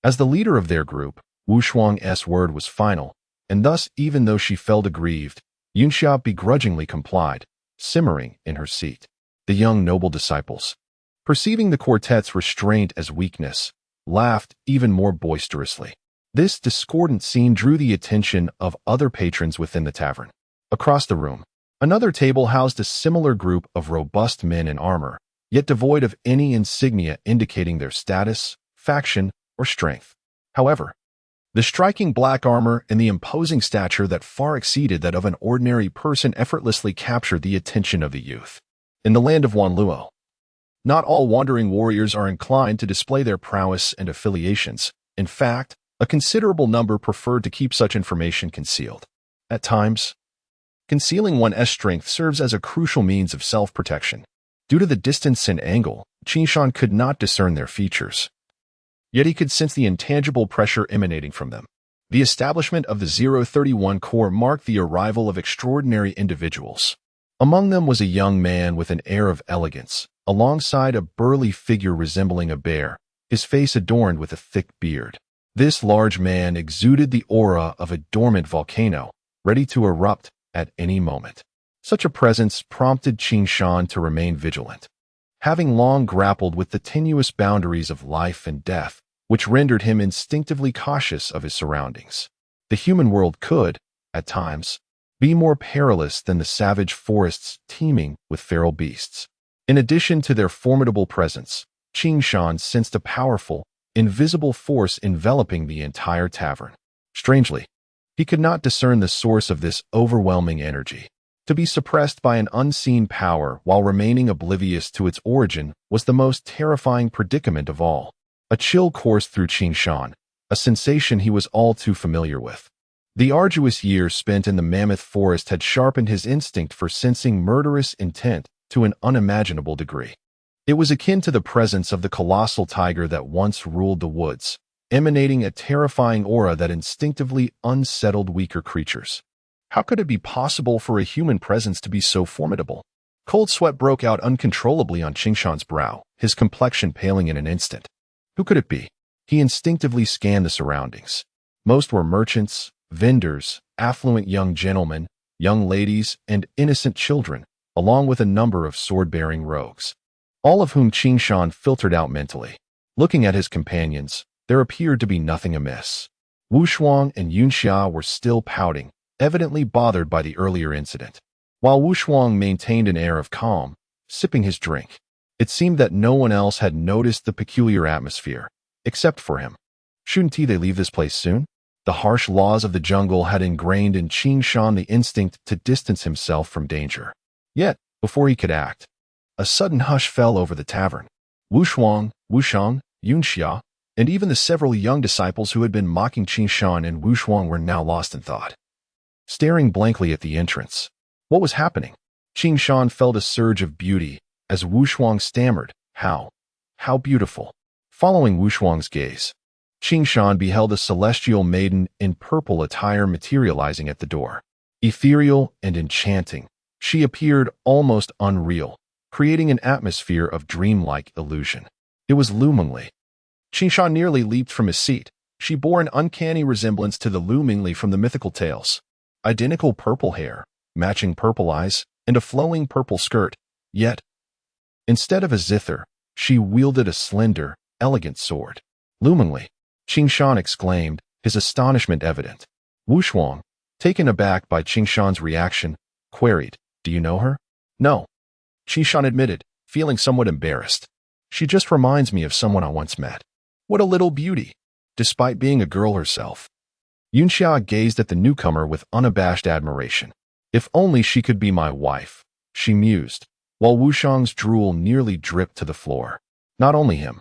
As the leader of their group, Wu Shuang's word was final, and thus, even though she felt aggrieved, Yunxia begrudgingly complied, simmering in her seat. The young noble disciples, perceiving the quartet's restraint as weakness, laughed even more boisterously. This discordant scene drew the attention of other patrons within the tavern. Across the room, another table housed a similar group of robust men in armor, yet devoid of any insignia indicating their status, faction, or strength. However, the striking black armor and the imposing stature that far exceeded that of an ordinary person effortlessly captured the attention of the youth. In the land of Wanluo, not all wandering warriors are inclined to display their prowess and affiliations. In fact, a considerable number preferred to keep such information concealed. At times, concealing one's strength serves as a crucial means of self-protection. Due to the distance and angle, Qing Shan could not discern their features. Yet he could sense the intangible pressure emanating from them. The establishment of the 031 Corps marked the arrival of extraordinary individuals. Among them was a young man with an air of elegance, alongside a burly figure resembling a bear, his face adorned with a thick beard. This large man exuded the aura of a dormant volcano, ready to erupt at any moment. Such a presence prompted Qing Shan to remain vigilant. Having long grappled with the tenuous boundaries of life and death, which rendered him instinctively cautious of his surroundings. The human world could, at times, be more perilous than the savage forests teeming with feral beasts. In addition to their formidable presence, Qing Shan sensed a powerful, invisible force enveloping the entire tavern. Strangely, he could not discern the source of this overwhelming energy. To be suppressed by an unseen power while remaining oblivious to its origin was the most terrifying predicament of all. A chill coursed through Qing Shan, a sensation he was all too familiar with. The arduous years spent in the mammoth forest had sharpened his instinct for sensing murderous intent to an unimaginable degree. It was akin to the presence of the colossal tiger that once ruled the woods, emanating a terrifying aura that instinctively unsettled weaker creatures. How could it be possible for a human presence to be so formidable? Cold sweat broke out uncontrollably on Qing Shan's brow, his complexion paling in an instant. Who could it be? He instinctively scanned the surroundings. Most were merchants, vendors, affluent young gentlemen, young ladies, and innocent children, along with a number of sword-bearing rogues, all of whom Qing Shan filtered out mentally. Looking at his companions, there appeared to be nothing amiss. Wu Shuang and Yunxia were still pouting, evidently bothered by the earlier incident, while Wu Shuang maintained an air of calm, sipping his drink. It seemed that no one else had noticed the peculiar atmosphere, except for him. Shouldn't they leave this place soon? The harsh laws of the jungle had ingrained in Qing Shan the instinct to distance himself from danger. Yet, before he could act, a sudden hush fell over the tavern. Wu Shuang, Wu Shang, Yunxia, and even the several young disciples who had been mocking Qing Shan and Wu Shuang were now lost in thought, staring blankly at the entrance. What was happening? Qing Shan felt a surge of beauty as Wu Shuang stammered, How beautiful. Following Wu Shuang's gaze, Qing Shan beheld a celestial maiden in purple attire materializing at the door. Ethereal and enchanting, she appeared almost unreal, creating an atmosphere of dreamlike illusion. It was Lu Mingli. Qing Shan nearly leaped from his seat. She bore an uncanny resemblance to the Lu Mingli from the mythical tales. Identical purple hair, matching purple eyes, and a flowing purple skirt. Yet, instead of a zither, she wielded a slender, elegant sword. Lu Mingli, Qing Shan exclaimed, his astonishment evident. Wu Shuang, taken aback by Qing Shan's reaction, queried, Do you know her? No. Qing Shan admitted, feeling somewhat embarrassed. She just reminds me of someone I once met. What a little beauty, despite being a girl herself. Yunxia gazed at the newcomer with unabashed admiration. If only she could be my wife, she mused, while Wu Shang's drool nearly dripped to the floor. Not only him,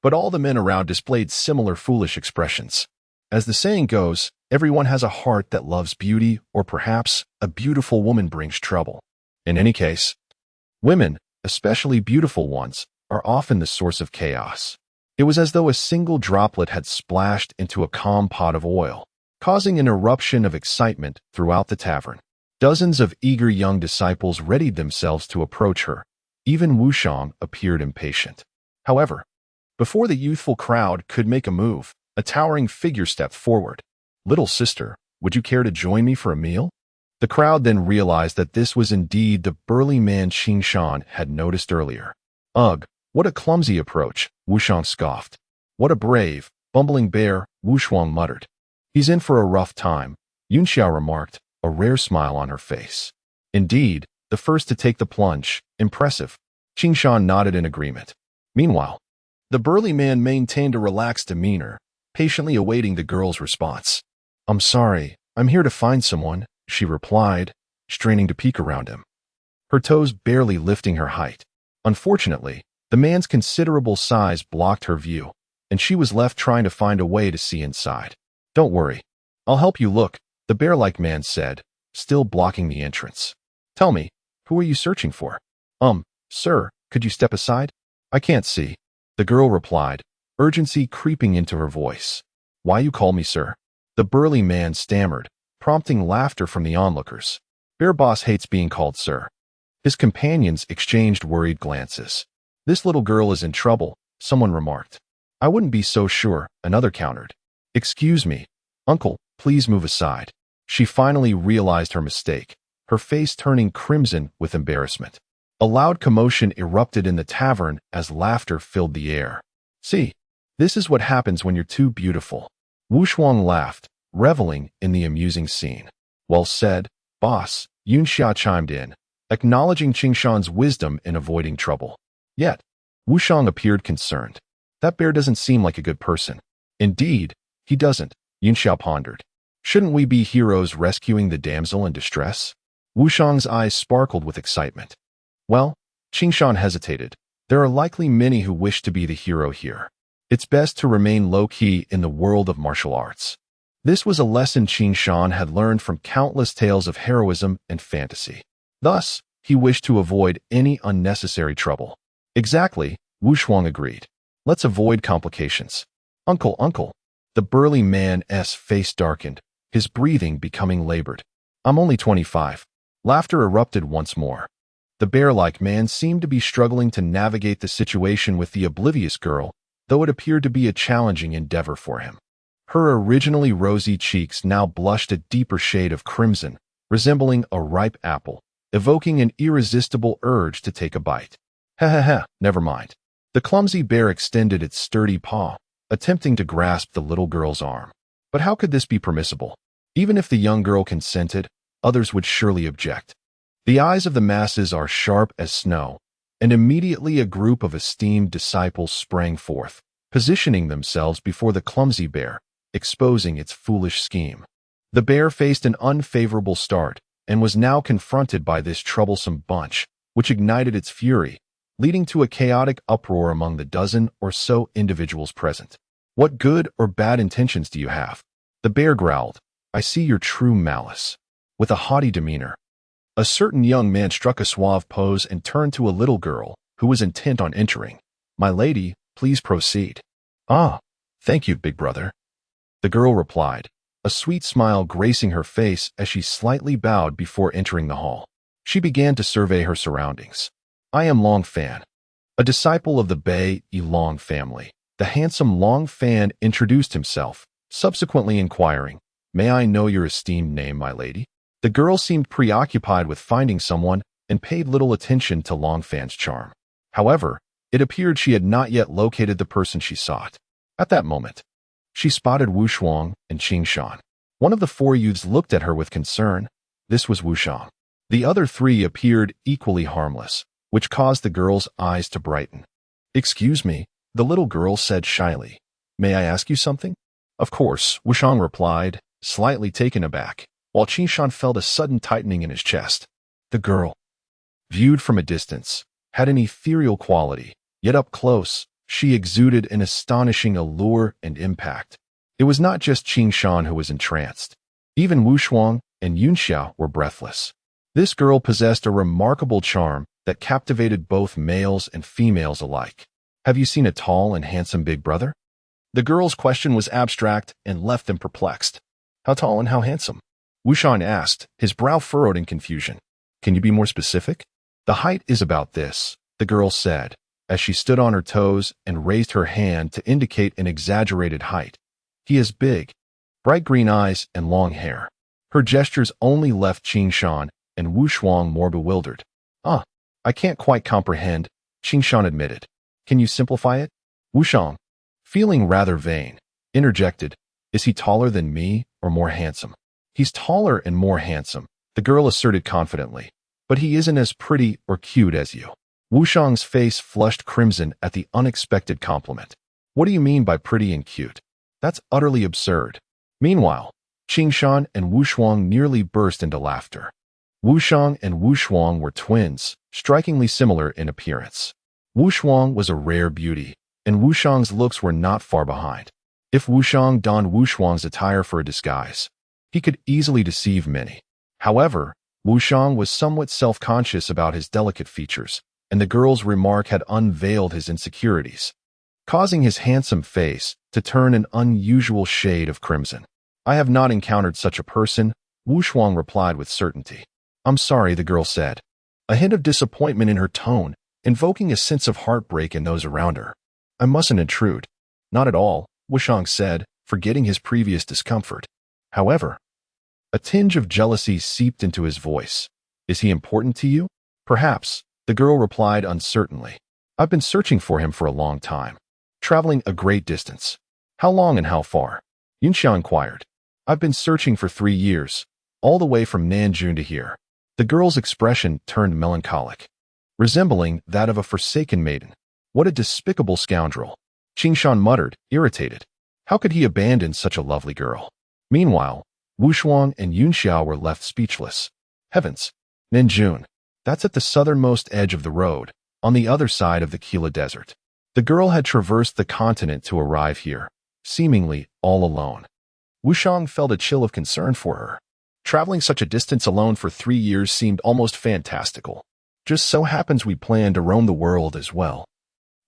but all the men around displayed similar foolish expressions. As the saying goes, everyone has a heart that loves beauty, or perhaps a beautiful woman brings trouble. In any case, women, especially beautiful ones, are often the source of chaos. It was as though a single droplet had splashed into a calm pot of oil, causing an eruption of excitement throughout the tavern. Dozens of eager young disciples readied themselves to approach her. Even Wushang appeared impatient. However, before the youthful crowd could make a move, a towering figure stepped forward. "Little sister, would you care to join me for a meal?" The crowd then realized that this was indeed the burly man Qing Shan had noticed earlier. "Ugh, what a clumsy approach," Wushang scoffed. "What a brave, bumbling bear," Wushuang muttered. "He's in for a rough time," Yunxiao remarked, a rare smile on her face. Indeed, the first to take the plunge. Impressive. Qing Shan nodded in agreement. Meanwhile, the burly man maintained a relaxed demeanor, patiently awaiting the girl's response. "I'm sorry, I'm here to find someone," she replied, straining to peek around him, her toes barely lifting her height. Unfortunately, the man's considerable size blocked her view, and she was left trying to find a way to see inside. "Don't worry, I'll help you look," the bear-like man said, still blocking the entrance. "Tell me, who are you searching for?" Sir, could you step aside? I can't see," the girl replied, urgency creeping into her voice. "Why you call me sir?" the burly man stammered, prompting laughter from the onlookers. "Bear boss hates being called sir." His companions exchanged worried glances. "This little girl is in trouble," someone remarked. "I wouldn't be so sure," another countered. "Excuse me, uncle, please move aside." She finally realized her mistake, her face turning crimson with embarrassment. A loud commotion erupted in the tavern as laughter filled the air. "See, this is what happens when you're too beautiful." Wushuang laughed, reveling in the amusing scene. "Well said, boss," Yunxia chimed in, acknowledging Qing Shan's wisdom in avoiding trouble. Yet, Wushang appeared concerned. "That bear doesn't seem like a good person." "Indeed, he doesn't," Yunxia pondered. "Shouldn't we be heroes rescuing the damsel in distress?" Wushang's eyes sparkled with excitement. "Well," Qing Shan hesitated, "there are likely many who wish to be the hero here. It's best to remain low-key in the world of martial arts." This was a lesson Qing Shan had learned from countless tales of heroism and fantasy. Thus, he wished to avoid any unnecessary trouble. "Exactly," Wushuang agreed. "Let's avoid complications." Uncle, the burly man's face darkened, his breathing becoming labored. "I'm only 25. Laughter erupted once more. The bear-like man seemed to be struggling to navigate the situation with the oblivious girl, though it appeared to be a challenging endeavor for him. Her originally rosy cheeks now blushed a deeper shade of crimson, resembling a ripe apple, evoking an irresistible urge to take a bite. "Ha, never mind." The clumsy bear extended its sturdy paw, attempting to grasp the little girl's arm. But how could this be permissible? Even if the young girl consented, others would surely object. The eyes of the masses are sharp as snow, and immediately a group of esteemed disciples sprang forth, positioning themselves before the clumsy bear, exposing its foolish scheme. The bear faced an unfavorable start and was now confronted by this troublesome bunch, which ignited its fury, leading to a chaotic uproar among the dozen or so individuals present. "What good or bad intentions do you have?" the bear growled. "I see your true malice." With a haughty demeanor, a certain young man struck a suave pose and turned to a little girl who was intent on entering. "My lady, please proceed." "Ah, thank you, big brother," the girl replied, a sweet smile gracing her face as she slightly bowed before entering the hall. She began to survey her surroundings. "I am Long Fan, a disciple of the Bei Long family." The handsome Long Fan introduced himself, subsequently inquiring, "May I know your esteemed name, my lady?" The girl seemed preoccupied with finding someone and paid little attention to Long Fan's charm. However, it appeared she had not yet located the person she sought. At that moment, she spotted Wushuang and Qing Shan. One of the four youths looked at her with concern. This was Wushang. The other three appeared equally harmless, which caused the girl's eyes to brighten. "Excuse me," the little girl said shyly. "May I ask you something?" "Of course," Wushang replied, slightly taken aback, while Qing Shan felt a sudden tightening in his chest. The girl, viewed from a distance, had an ethereal quality, yet up close, She exuded an astonishing allure and impact. It was not just Qing Shan who was entranced. Even Wu Shuang and Yunxia were breathless. This girl possessed a remarkable charm that captivated both males and females alike. Have you seen a tall and handsome big brother? The girl's question was abstract and left them perplexed. How tall and how handsome? Wu Shan asked, his brow furrowed in confusion. Can you be more specific? The height is about this, the girl said, as she stood on her toes and raised her hand to indicate an exaggerated height. He is big, bright green eyes and long hair. Her gestures only left Qing Shan and Wu Shuang more bewildered. I can't quite comprehend, Qing Shan admitted. Can you simplify it? Wu Shuang, feeling rather vain, interjected, is he taller than me or more handsome? He's taller and more handsome, the girl asserted confidently, but he isn't as pretty or cute as you. Wu Shuang's face flushed crimson at the unexpected compliment. What do you mean by pretty and cute? That's utterly absurd. Meanwhile, Qing Shan and Wu Shuang nearly burst into laughter. Wu Shuang and Wu Shuang were twins, strikingly similar in appearance. Wu Shuang was a rare beauty, and Wu Shuang's looks were not far behind. If Wu Shuang donned Wu Shuang's attire for a disguise, he could easily deceive many. However, Wu Shuang was somewhat self-conscious about his delicate features, and the girl's remark had unveiled his insecurities, causing his handsome face to turn an unusual shade of crimson. I have not encountered such a person, Wu Shuang replied with certainty. I'm sorry, the girl said, a hint of disappointment in her tone, invoking a sense of heartbreak in those around her. I mustn't intrude. Not at all, Wu Shuang said, forgetting his previous discomfort. However, a tinge of jealousy seeped into his voice. Is he important to you? Perhaps, the girl replied uncertainly. I've been searching for him for a long time, traveling a great distance. How long and how far? Yunxia inquired. I've been searching for 3 years, all the way from Nanjun to here. The girl's expression turned melancholic, resembling that of a forsaken maiden. What a despicable scoundrel! Qing Shan muttered, irritated. How could he abandon such a lovely girl? Meanwhile, Wu Shuang and Yunxia were left speechless. Heavens! Nanjun. That's at the southernmost edge of the road, on the other side of the Kila Desert. The girl had traversed the continent to arrive here, seemingly all alone. Wu Shuang felt a chill of concern for her. Traveling such a distance alone for 3 years seemed almost fantastical. Just so happens we plan to roam the world as well.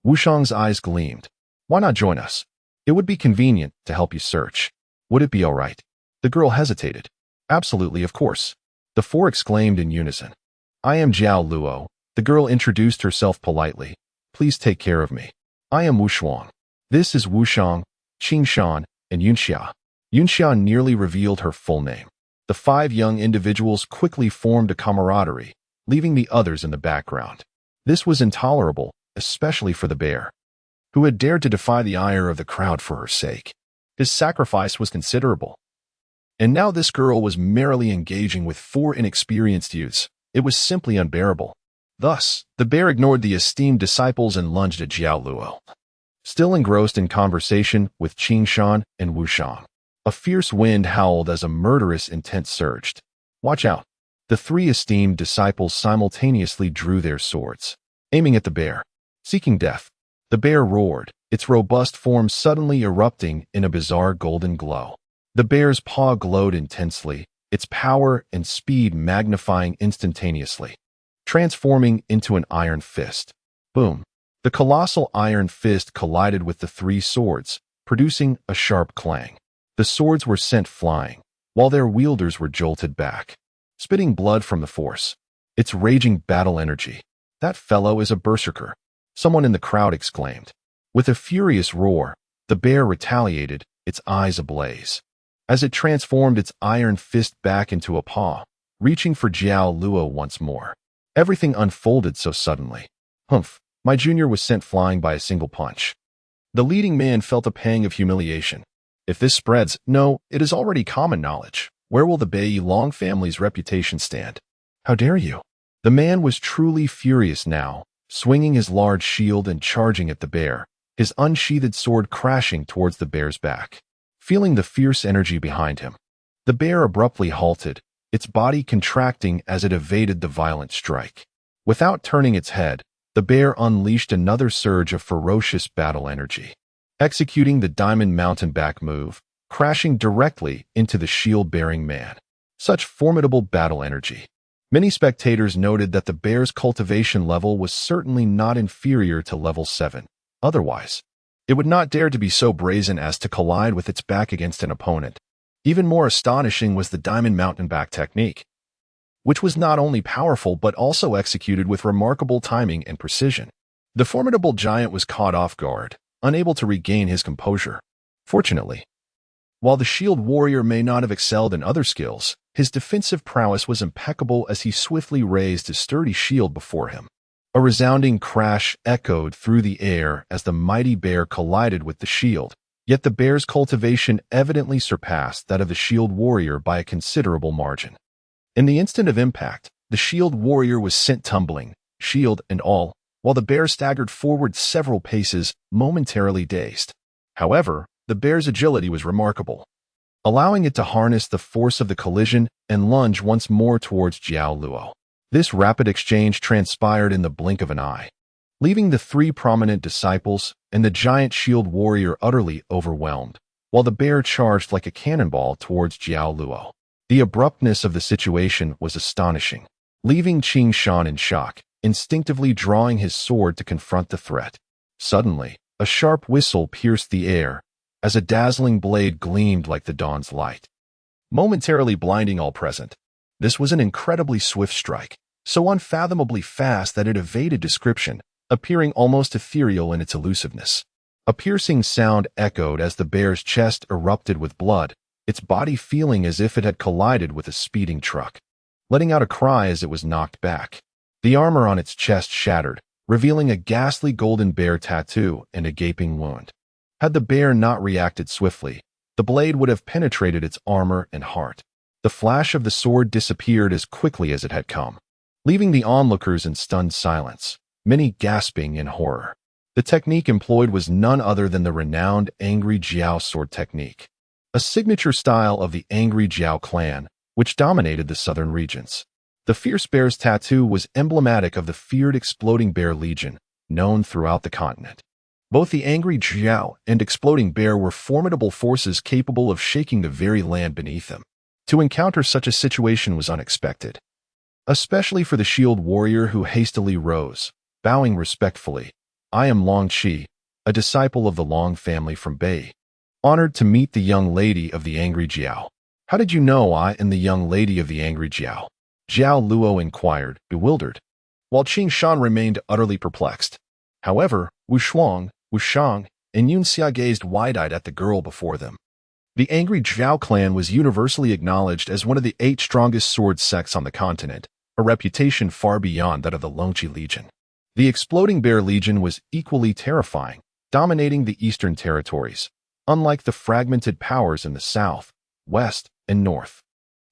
Wu Shuang's eyes gleamed. Why not join us? It would be convenient to help you search. Would it be all right? The girl hesitated. Absolutely, of course. The four exclaimed in unison. I am Jiao Luo. The girl introduced herself politely. Please take care of me. I am Wu Shuang. This is Wu Shuang, Qing Shan, and Yunxia. Yunxia nearly revealed her full name. The 5 young individuals quickly formed a camaraderie, leaving the others in the background. This was intolerable, especially for the bear, who had dared to defy the ire of the crowd for her sake. His sacrifice was considerable. And now this girl was merrily engaging with 4 inexperienced youths. It was simply unbearable. Thus, the bear ignored the esteemed disciples and lunged at Jiao Luo. Still engrossed in conversation with Qing Shan and Wu Shuang, a fierce wind howled as a murderous intent surged. Watch out! The 3 esteemed disciples simultaneously drew their swords, aiming at the bear, seeking death. The bear roared, its robust form suddenly erupting in a bizarre golden glow. The bear's paw glowed intensely, its power and speed magnifying instantaneously, transforming into an iron fist. Boom! The colossal iron fist collided with the 3 swords, producing a sharp clang. The swords were sent flying, while their wielders were jolted back, spitting blood from the force. It's raging battle energy. That fellow is a berserker, someone in the crowd exclaimed. With a furious roar, the bear retaliated, its eyes ablaze, as it transformed its iron fist back into a paw, reaching for Jiao Luo once more. Everything unfolded so suddenly. Humph, my junior was sent flying by a single punch. The leading man felt a pang of humiliation. If this spreads, no, it is already common knowledge. Where will the Bai Long family's reputation stand? How dare you? The man was truly furious now, swinging his large shield and charging at the bear, his unsheathed sword crashing towards the bear's back. Feeling the fierce energy behind him, the bear abruptly halted, its body contracting as it evaded the violent strike. Without turning its head, the the bear unleashed another surge of ferocious battle energy, executing the Diamond Mountain back move, crashing directly into the shield-bearing man. Such formidable battle energy. Many spectators noted that the bear's cultivation level was certainly not inferior to level 7. Otherwise, it would not dare to be so brazen as to collide with its back against an opponent. Even more astonishing was the Diamond Mountain back technique, which was not only powerful but also executed with remarkable timing and precision. The formidable giant was caught off guard, unable to regain his composure. Fortunately, while the shield warrior may not have excelled in other skills, his defensive prowess was impeccable as he swiftly raised his sturdy shield before him. A resounding crash echoed through the air as the mighty bear collided with the shield, yet the bear's cultivation evidently surpassed that of the shield warrior by a considerable margin. In the instant of impact, the shield warrior was sent tumbling, shield and all, while the bear staggered forward several paces, momentarily dazed. However, the bear's agility was remarkable, allowing it to harness the force of the collision and lunge once more towards Jiao Luo. This rapid exchange transpired in the blink of an eye, leaving the three prominent disciples and the giant shield warrior utterly overwhelmed, while the bear charged like a cannonball towards Jiao Luo. The abruptness of the situation was astonishing, leaving Qing Shan in shock, instinctively drawing his sword to confront the threat. Suddenly, a sharp whistle pierced the air, as a dazzling blade gleamed like the dawn's light, momentarily blinding all present. This was an incredibly swift strike, so unfathomably fast that it evaded description, appearing almost ethereal in its elusiveness. A piercing sound echoed as the bear's chest erupted with blood, its body feeling as if it had collided with a speeding truck, letting out a cry as it was knocked back. The armor on its chest shattered, revealing a ghastly golden bear tattoo and a gaping wound. Had the bear not reacted swiftly, the blade would have penetrated its armor and heart. The flash of the sword disappeared as quickly as it had come, leaving the onlookers in stunned silence, many gasping in horror. The technique employed was none other than the renowned Angry Jiao sword technique, a signature style of the Angry Jiao clan, which dominated the southern regions. The fierce bear's tattoo was emblematic of the feared Exploding Bear Legion, known throughout the continent. Both the Angry Jiao and Exploding Bear were formidable forces capable of shaking the very land beneath them. To encounter such a situation was unexpected, especially for the shield warrior who hastily rose, bowing respectfully. "I am Long Qi, a disciple of the Long family from Bei. Honored to meet the young lady of the Angry Jiao." "How did you know I am the young lady of the Angry Jiao?" Jiao Luo inquired, bewildered, while Qing Shan remained utterly perplexed. However, Wu Shang, and Yun Xia gazed wide-eyed at the girl before them. The Angry Jiao clan was universally acknowledged as one of the 8 strongest sword sects on the continent, a reputation far beyond that of the Longqi Legion. The Exploding Bear Legion was equally terrifying, dominating the eastern territories, unlike the fragmented powers in the south, west, and north.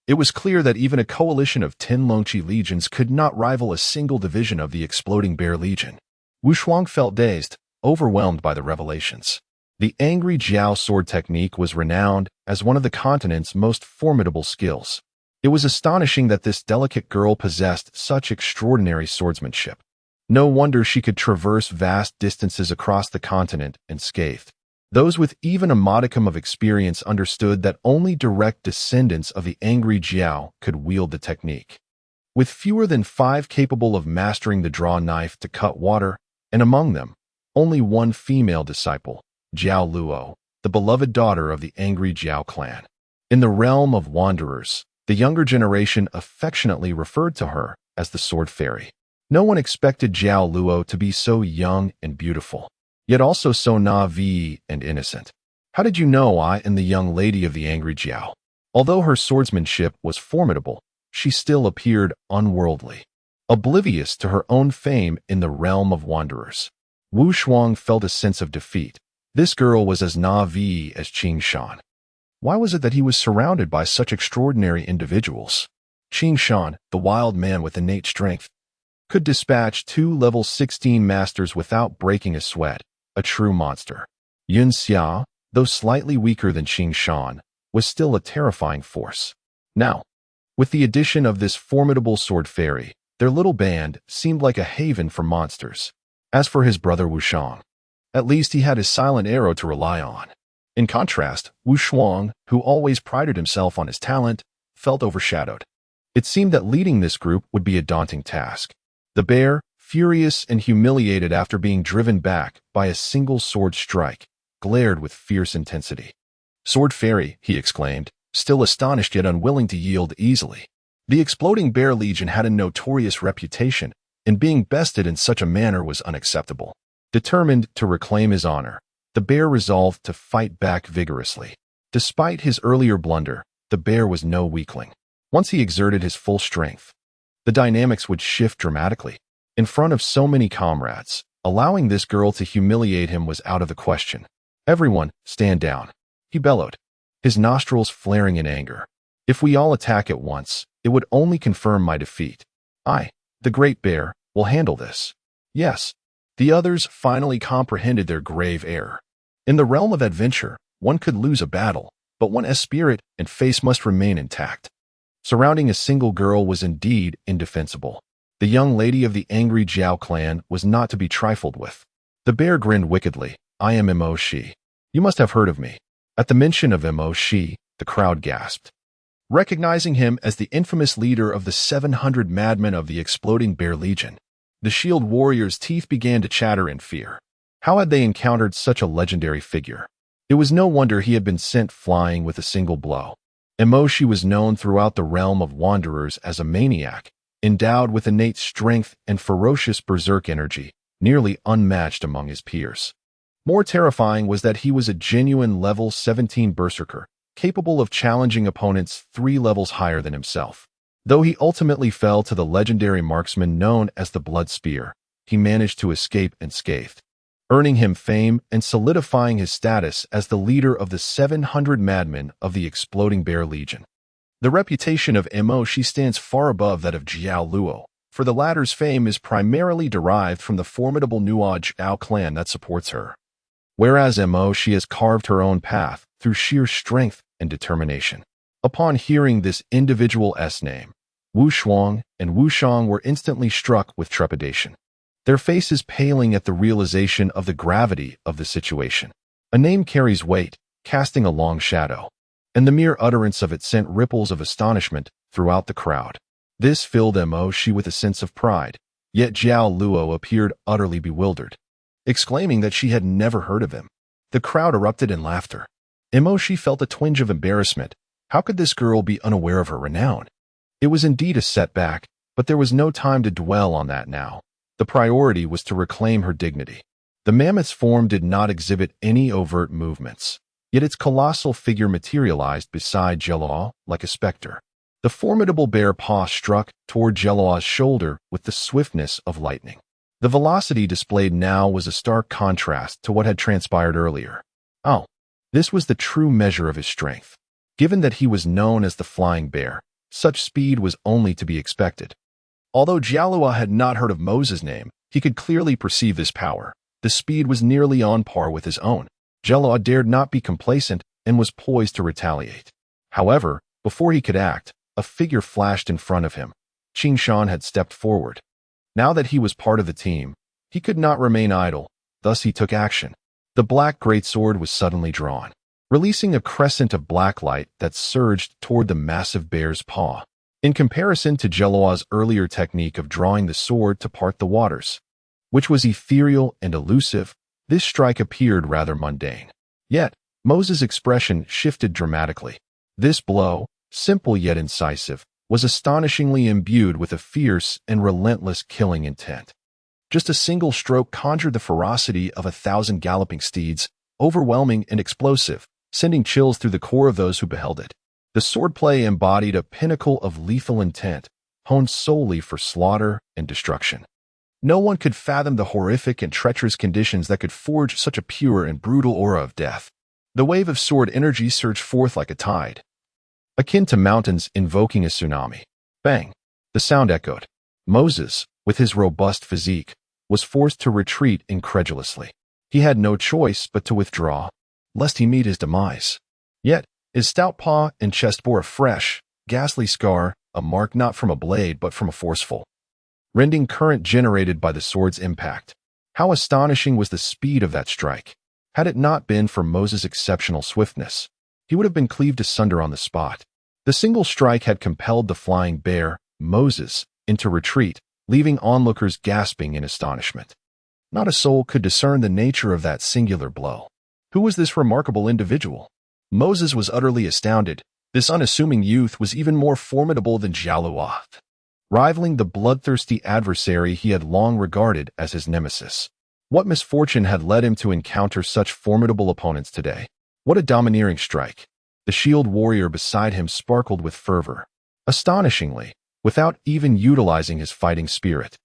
It was clear that even a coalition of 10 Longqi legions could not rival a single division of the Exploding Bear Legion. Wu Shuang felt dazed, overwhelmed by the revelations. The Angry Jiao sword technique was renowned as one of the continent's most formidable skills. It was astonishing that this delicate girl possessed such extraordinary swordsmanship. No wonder she could traverse vast distances across the continent unscathed. Those with even a modicum of experience understood that only direct descendants of the Angry Jiao could wield the technique. With fewer than 5 capable of mastering the draw knife to cut water, and among them, only one female disciple, Jiao Luo, the beloved daughter of the Angry Jiao clan. In the realm of wanderers, the younger generation affectionately referred to her as the Sword Fairy. No one expected Jiao Luo to be so young and beautiful, yet also so naive and innocent. "How did you know I am the young lady of the Angry Jiao?" Although her swordsmanship was formidable, she still appeared unworldly, oblivious to her own fame in the realm of wanderers. Wu Shuang felt a sense of defeat. This girl was as naive as Qing Shan. Why was it that he was surrounded by such extraordinary individuals? Qing Shan, the wild man with innate strength, could dispatch 2 level 16 masters without breaking a sweat, a true monster. Yun Xia, though slightly weaker than Qing Shan, was still a terrifying force. Now, with the addition of this formidable sword fairy, Their little band seemed like a haven for monsters. As for his brother Wushang, at least he had his silent arrow to rely on. In contrast, Wushang, who always prided himself on his talent, felt overshadowed. It seemed that leading this group would be a daunting task. The bear, furious and humiliated after being driven back by a single sword strike, glared with fierce intensity. "Sword Fairy," he exclaimed, still astonished yet unwilling to yield easily. The exploding bear legion had a notorious reputation, and being bested in such a manner was unacceptable. Determined to reclaim his honor, the bear resolved to fight back vigorously. Despite his earlier blunder, the bear was no weakling. Once he exerted his full strength, the dynamics would shift dramatically. In front of so many comrades, allowing this girl to humiliate him was out of the question. "Everyone, stand down," he bellowed, his nostrils flaring in anger. "If we all attack at once, it would only confirm my defeat. I, the Great Bear, will handle this." Yes, the others finally comprehended their grave error. In the realm of adventure, one could lose a battle, but one's spirit and face must remain intact. Surrounding a single girl was indeed indefensible. The young lady of the angry Jiao clan was not to be trifled with. The bear grinned wickedly. "I am Mo Shi. You must have heard of me." At the mention of Mo Shi, the crowd gasped. Recognizing him as the infamous leader of the 700 madmen of the Exploding Bear Legion, the shield warriors' teeth began to chatter in fear. How had they encountered such a legendary figure? It was no wonder he had been sent flying with a single blow. Mo Shi was known throughout the realm of wanderers as a maniac, endowed with innate strength and ferocious berserk energy, nearly unmatched among his peers. More terrifying was that he was a genuine level 17 berserker, capable of challenging opponents 3 levels higher than himself. Though he ultimately fell to the legendary marksman known as the Blood Spear, he managed to escape unscathed, earning him fame and solidifying his status as the leader of the 700 madmen of the Exploding Bear Legion. The reputation of Mo Shi stands far above that of Jiao Luo, for the latter's fame is primarily derived from the formidable Nuo Jiao clan that supports her. Whereas Mo Shi has carved her own path through sheer strength and determination. Upon hearing this individual's name, Wu Shuang and Wu Shang were instantly struck with trepidation, their faces paling at the realization of the gravity of the situation. A name carries weight, casting a long shadow, and the mere utterance of it sent ripples of astonishment throughout the crowd. This filled Mo Shi with a sense of pride, yet Jiao Luo appeared utterly bewildered, exclaiming that she had never heard of him. The crowd erupted in laughter. Mo Shi felt a twinge of embarrassment. How could this girl be unaware of her renown? It was indeed a setback, but there was no time to dwell on that now. The priority was to reclaim her dignity. The mammoth's form did not exhibit any overt movements, yet its colossal figure materialized beside Jelua like a specter. The formidable bear paw struck toward Jelua's shoulder with the swiftness of lightning. The velocity displayed now was a stark contrast to what had transpired earlier. Oh, this was the true measure of his strength. Given that he was known as the Flying Bear, such speed was only to be expected. Although Jialua had not heard of Moses' name, he could clearly perceive this power. The speed was nearly on par with his own. Jialua dared not be complacent and was poised to retaliate. However, before he could act, a figure flashed in front of him. Qing Shan had stepped forward. Now that he was part of the team, he could not remain idle, thus he took action. The black great sword was suddenly drawn, releasing a crescent of black light that surged toward the massive bear's paw. In comparison to Jelua's earlier technique of drawing the sword to part the waters, which was ethereal and elusive, this strike appeared rather mundane. Yet, Moses' expression shifted dramatically. This blow, simple yet incisive, was astonishingly imbued with a fierce and relentless killing intent. Just a single stroke conjured the ferocity of 1,000 galloping steeds, overwhelming and explosive, sending chills through the core of those who beheld it. The swordplay embodied a pinnacle of lethal intent, honed solely for slaughter and destruction. No one could fathom the horrific and treacherous conditions that could forge such a pure and brutal aura of death. The wave of sword energy surged forth like a tide, akin to mountains invoking a tsunami. Bang! The sound echoed. Moses, with his robust physique, was forced to retreat incredulously. He had no choice but to withdraw, lest he meet his demise. Yet, his stout paw and chest bore a fresh, ghastly scar, a mark not from a blade but from a forceful, rending current generated by the sword's impact. How astonishing was the speed of that strike! Had it not been for Moses' exceptional swiftness, he would have been cleaved asunder on the spot. The single strike had compelled the flying bear, Moses, into retreat, leaving onlookers gasping in astonishment. Not a soul could discern the nature of that singular blow. Who was this remarkable individual? Moses was utterly astounded. This unassuming youth was even more formidable than Xiaoluo, rivaling the bloodthirsty adversary he had long regarded as his nemesis. What misfortune had led him to encounter such formidable opponents today? What a domineering strike! The shield warrior beside him sparkled with fervor. Astonishingly, without even utilizing his fighting spirit.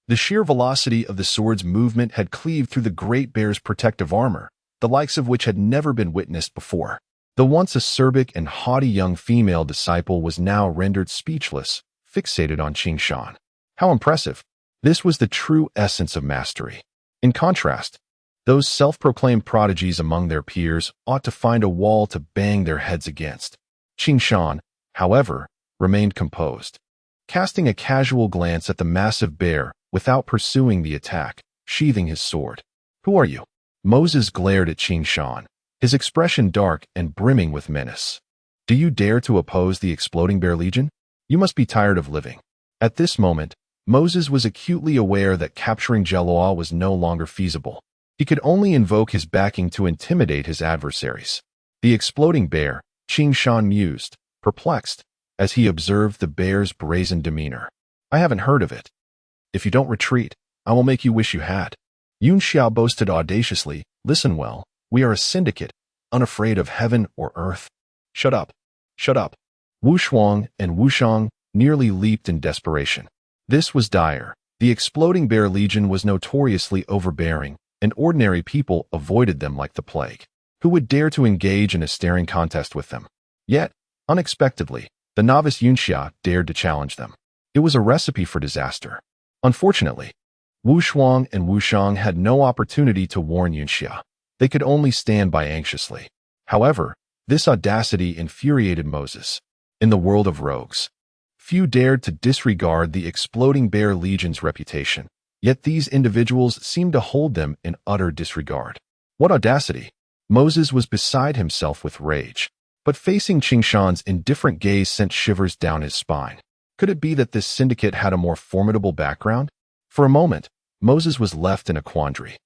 The sheer velocity of the sword's movement had cleaved through the great bear's protective armor, the likes of which had never been witnessed before. The once acerbic and haughty young female disciple was now rendered speechless, fixated on Qing Shan. How impressive! This was the true essence of mastery. In contrast, those self-proclaimed prodigies among their peers ought to find a wall to bang their heads against. Qing Shan, however, remained composed, casting a casual glance at the massive bear without pursuing the attack, sheathing his sword. "Who are you?" Moses glared at Qing Shan, his expression dark and brimming with menace. "Do you dare to oppose the exploding bear legion? You must be tired of living." At this moment, Moses was acutely aware that capturing Xiaoluo was no longer feasible. He could only invoke his backing to intimidate his adversaries. The exploding bear, Qing Shan mused, perplexed, as he observed the bear's brazen demeanor. "I haven't heard of it. If you don't retreat, I will make you wish you had." Yun Xiao boasted audaciously, "Listen well, we are a syndicate, unafraid of heaven or earth." "Shut up! Shut up!" Wu Shuang and Wu Shang nearly leaped in desperation. This was dire. The exploding bear legion was notoriously overbearing, and ordinary people avoided them like the plague. Who would dare to engage in a staring contest with them? Yet, unexpectedly, the novice Yunxia dared to challenge them. It was a recipe for disaster. Unfortunately, Wu Shuang and Wu Shang had no opportunity to warn Yunxia. They could only stand by anxiously. However, this audacity infuriated Moses. In the world of rogues, few dared to disregard the exploding bear legion's reputation, yet these individuals seemed to hold them in utter disregard. What audacity! Moses was beside himself with rage, but facing Qing Shan's indifferent gaze sent shivers down his spine. Could it be that this syndicate had a more formidable background? For a moment, Moses was left in a quandary.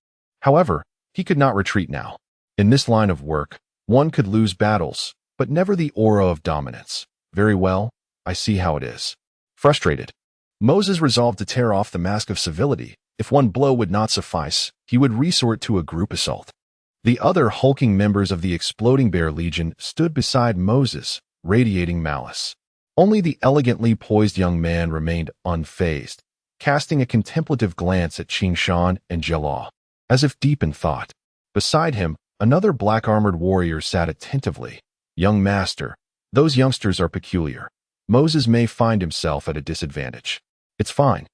However, he could not retreat now. In this line of work, one could lose battles, but never the aura of dominance. Very well, I see how it is. Frustrated, Moses resolved to tear off the mask of civility. If one blow would not suffice, he would resort to a group assault. The other hulking members of the exploding bear legion stood beside Moses, radiating malice. Only the elegantly poised young man remained unfazed, casting a contemplative glance at Qing Shan and Xiaoluo, as if deep in thought. Beside him, another black-armored warrior sat attentively. "Young master, those youngsters are peculiar. Moses may find himself at a disadvantage." "It's fine.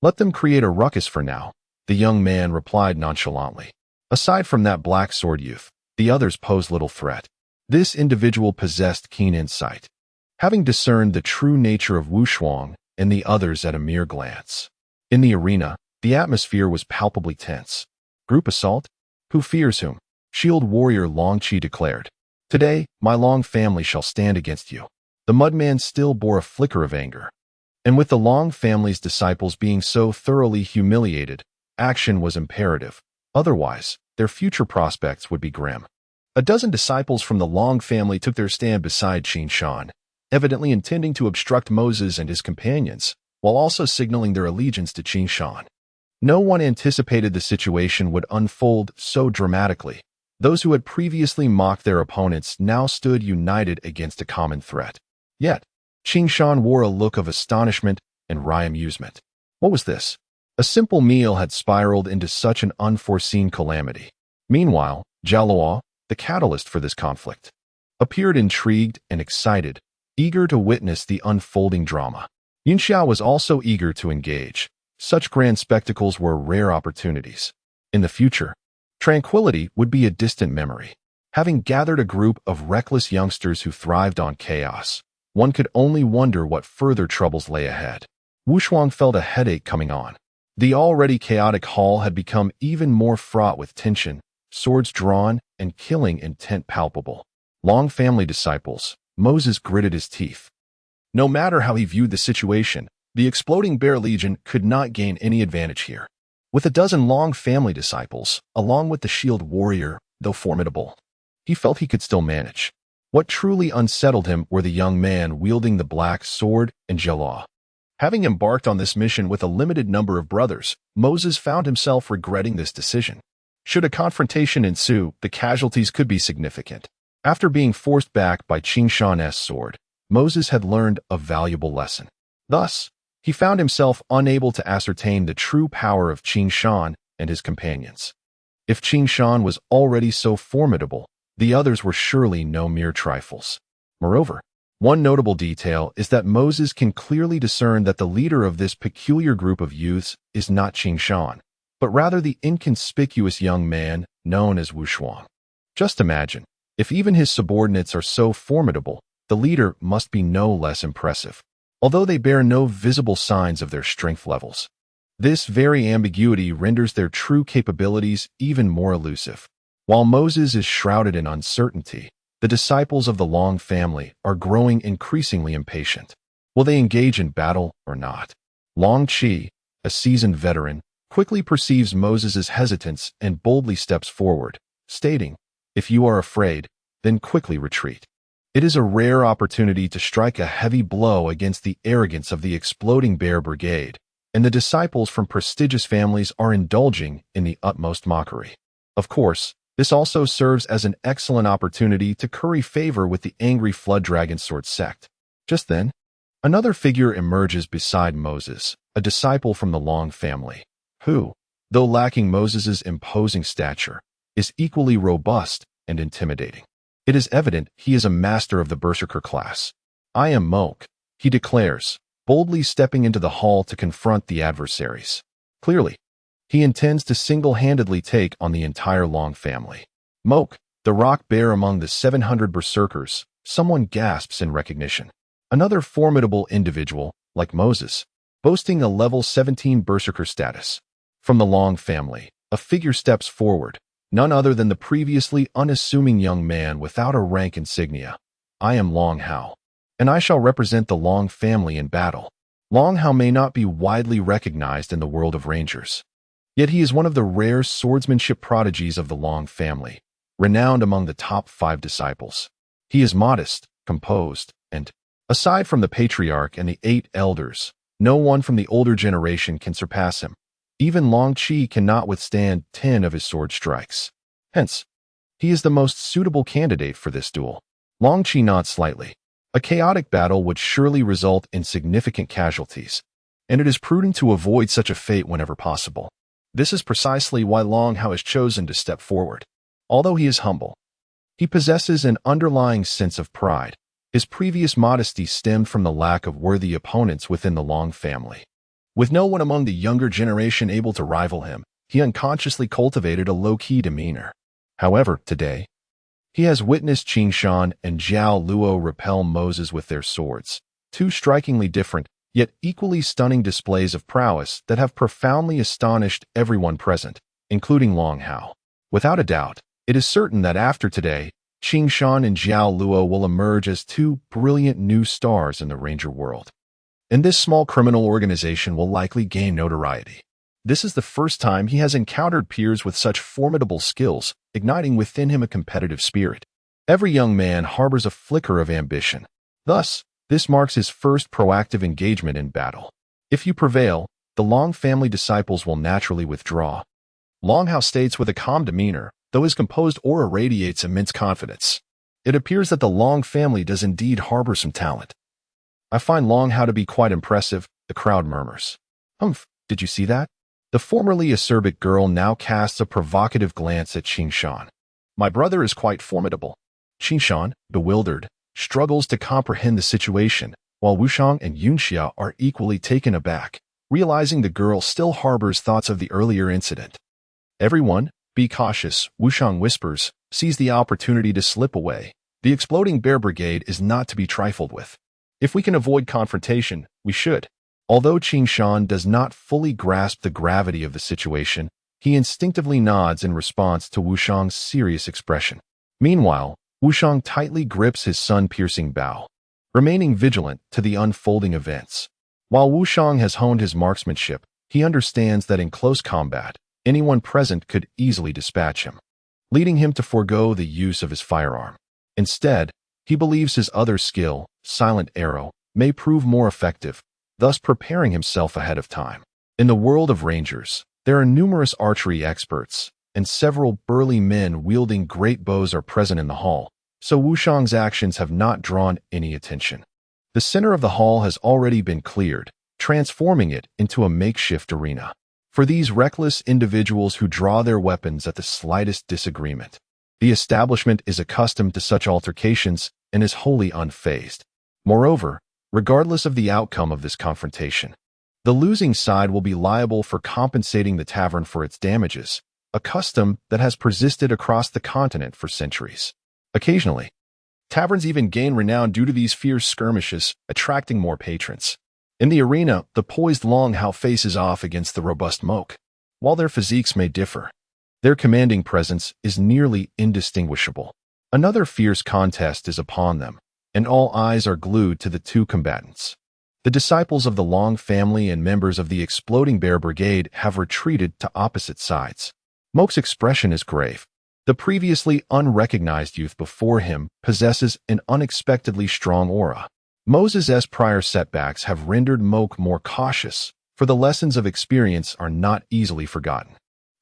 Let them create a ruckus for now," the young man replied nonchalantly. Aside from that black sword youth, the others posed little threat. This individual possessed keen insight, having discerned the true nature of Wu Shuang and the others at a mere glance. In the arena, the atmosphere was palpably tense. Group assault? Who fears whom? Shield warrior Long Qi declared. "Today, my Long family shall stand against you." The mudman still bore a flicker of anger. And with the Long family's disciples being so thoroughly humiliated, action was imperative. Otherwise, their future prospects would be grim. A dozen disciples from the Long family took their stand beside Qing Shan, evidently intending to obstruct Moses and his companions, while also signaling their allegiance to Qing Shan. No one anticipated the situation would unfold so dramatically. Those who had previously mocked their opponents now stood united against a common threat. Yet, Qing Shan wore a look of astonishment and wry amusement. What was this? A simple meal had spiraled into such an unforeseen calamity. Meanwhile, Xiaoluo, the catalyst for this conflict, appeared intrigued and excited, eager to witness the unfolding drama. Yunxia was also eager to engage. Such grand spectacles were rare opportunities. In the future, tranquility would be a distant memory. Having gathered a group of reckless youngsters who thrived on chaos, one could only wonder what further troubles lay ahead. Shuang felt a headache coming on. The already chaotic hall had become even more fraught with tension, swords drawn, and killing intent palpable. Long family disciples, Moses gritted his teeth. No matter how he viewed the situation, the exploding bear legion could not gain any advantage here. With a dozen Long family disciples, along with the shield warrior, though formidable, he felt he could still manage. What truly unsettled him were the young man wielding the black sword and Jelaw. Having embarked on this mission with a limited number of brothers, Moses found himself regretting this decision. Should a confrontation ensue, the casualties could be significant. After being forced back by Qing Shan's sword, Moses had learned a valuable lesson. Thus, he found himself unable to ascertain the true power of Qing Shan and his companions. If Qing Shan was already so formidable, the others were surely no mere trifles. Moreover, one notable detail is that Moses can clearly discern that the leader of this peculiar group of youths is not Qing Shan, but rather the inconspicuous young man known as Shuang. Just imagine, if even his subordinates are so formidable, the leader must be no less impressive, although they bear no visible signs of their strength levels. This very ambiguity renders their true capabilities even more elusive. While Moses is shrouded in uncertainty, the disciples of the Long family are growing increasingly impatient. Will they engage in battle or not? Long Qi, a seasoned veteran, quickly perceives Moses' hesitance and boldly steps forward, stating, "If you are afraid, then quickly retreat." It is a rare opportunity to strike a heavy blow against the arrogance of the exploding bear brigade, and the disciples from prestigious families are indulging in the utmost mockery. Of course, this also serves as an excellent opportunity to curry favor with the angry Flood Dragon Sword sect. Just then, another figure emerges beside Moses, a disciple from the Long family, who, though lacking Moses' imposing stature, is equally robust and intimidating. It is evident he is a master of the Berserker class. "I am Moke," he declares, boldly stepping into the hall to confront the adversaries. Clearly, he intends to single-handedly take on the entire Long family. Moke, the rock bear among the 700 berserkers, someone gasps in recognition. Another formidable individual, like Moses, boasting a level 17 berserker status. From the Long family, a figure steps forward, none other than the previously unassuming young man without a rank insignia. "I am Long Hao, and I shall represent the Long family in battle." Long Hao may not be widely recognized in the world of rangers, yet he is one of the rare swordsmanship prodigies of the Long family, renowned among the top 5 disciples. He is modest, composed, and, aside from the patriarch and the 8 elders, no one from the older generation can surpass him. Even Long Qi cannot withstand 10 of his sword strikes. Hence, he is the most suitable candidate for this duel. Long Qi nods slightly. A chaotic battle would surely result in significant casualties, and it is prudent to avoid such a fate whenever possible. This is precisely why Long Hao has chosen to step forward. Although he is humble, he possesses an underlying sense of pride. His previous modesty stemmed from the lack of worthy opponents within the Long family. With no one among the younger generation able to rival him, he unconsciously cultivated a low-key demeanor. However, today, he has witnessed Qing Shan and Zhao Luo repel Moses with their swords, 2 strikingly different, yet equally stunning displays of prowess that have profoundly astonished everyone present, including Long Hao. Without a doubt, it is certain that after today, Qing Shan and Zhao Luo will emerge as 2 brilliant new stars in the ranger world. And this small criminal organization will likely gain notoriety. This is the first time he has encountered peers with such formidable skills, igniting within him a competitive spirit. Every young man harbors a flicker of ambition. Thus, this marks his first proactive engagement in battle. If you prevail, the Long family disciples will naturally withdraw. Long Hao states with a calm demeanor, though his composed aura radiates immense confidence. It appears that the Long family does indeed harbor some talent. "I find Long Hao to be quite impressive," the crowd murmurs. "Humph, did you see that?" The formerly acerbic girl now casts a provocative glance at Qing Shan. "My brother is quite formidable." Qing Shan, bewildered, struggles to comprehend the situation, while Wushang and Yunxia are equally taken aback, realizing the girl still harbors thoughts of the earlier incident. "Everyone, be cautious," Wushang whispers, sees the opportunity to slip away. The exploding bear brigade is not to be trifled with. If we can avoid confrontation, we should. Although Qing Shan does not fully grasp the gravity of the situation, he instinctively nods in response to Wushang's serious expression. Meanwhile, Wushang tightly grips his sun-piercing bow, remaining vigilant to the unfolding events. While Wushang has honed his marksmanship, he understands that in close combat, anyone present could easily dispatch him, leading him to forego the use of his firearm. Instead, he believes his other skill, Silent Arrow, may prove more effective, thus preparing himself ahead of time. In the world of rangers, there are numerous archery experts, and several burly men wielding great bows are present in the hall, so Wushang's actions have not drawn any attention. The center of the hall has already been cleared, transforming it into a makeshift arena for these reckless individuals who draw their weapons at the slightest disagreement. The establishment is accustomed to such altercations and is wholly unfazed. Moreover, regardless of the outcome of this confrontation, the losing side will be liable for compensating the tavern for its damages, a custom that has persisted across the continent for centuries. Occasionally, taverns even gain renown due to these fierce skirmishes, attracting more patrons. In the arena, the poised Long Hao faces off against the robust Moke. While their physiques may differ, their commanding presence is nearly indistinguishable. Another fierce contest is upon them, and all eyes are glued to the two combatants. The disciples of the Long family and members of the Exploding Bear Brigade have retreated to opposite sides. Moke's expression is grave. The previously unrecognized youth before him possesses an unexpectedly strong aura. Moses' prior setbacks have rendered Moke more cautious, for the lessons of experience are not easily forgotten.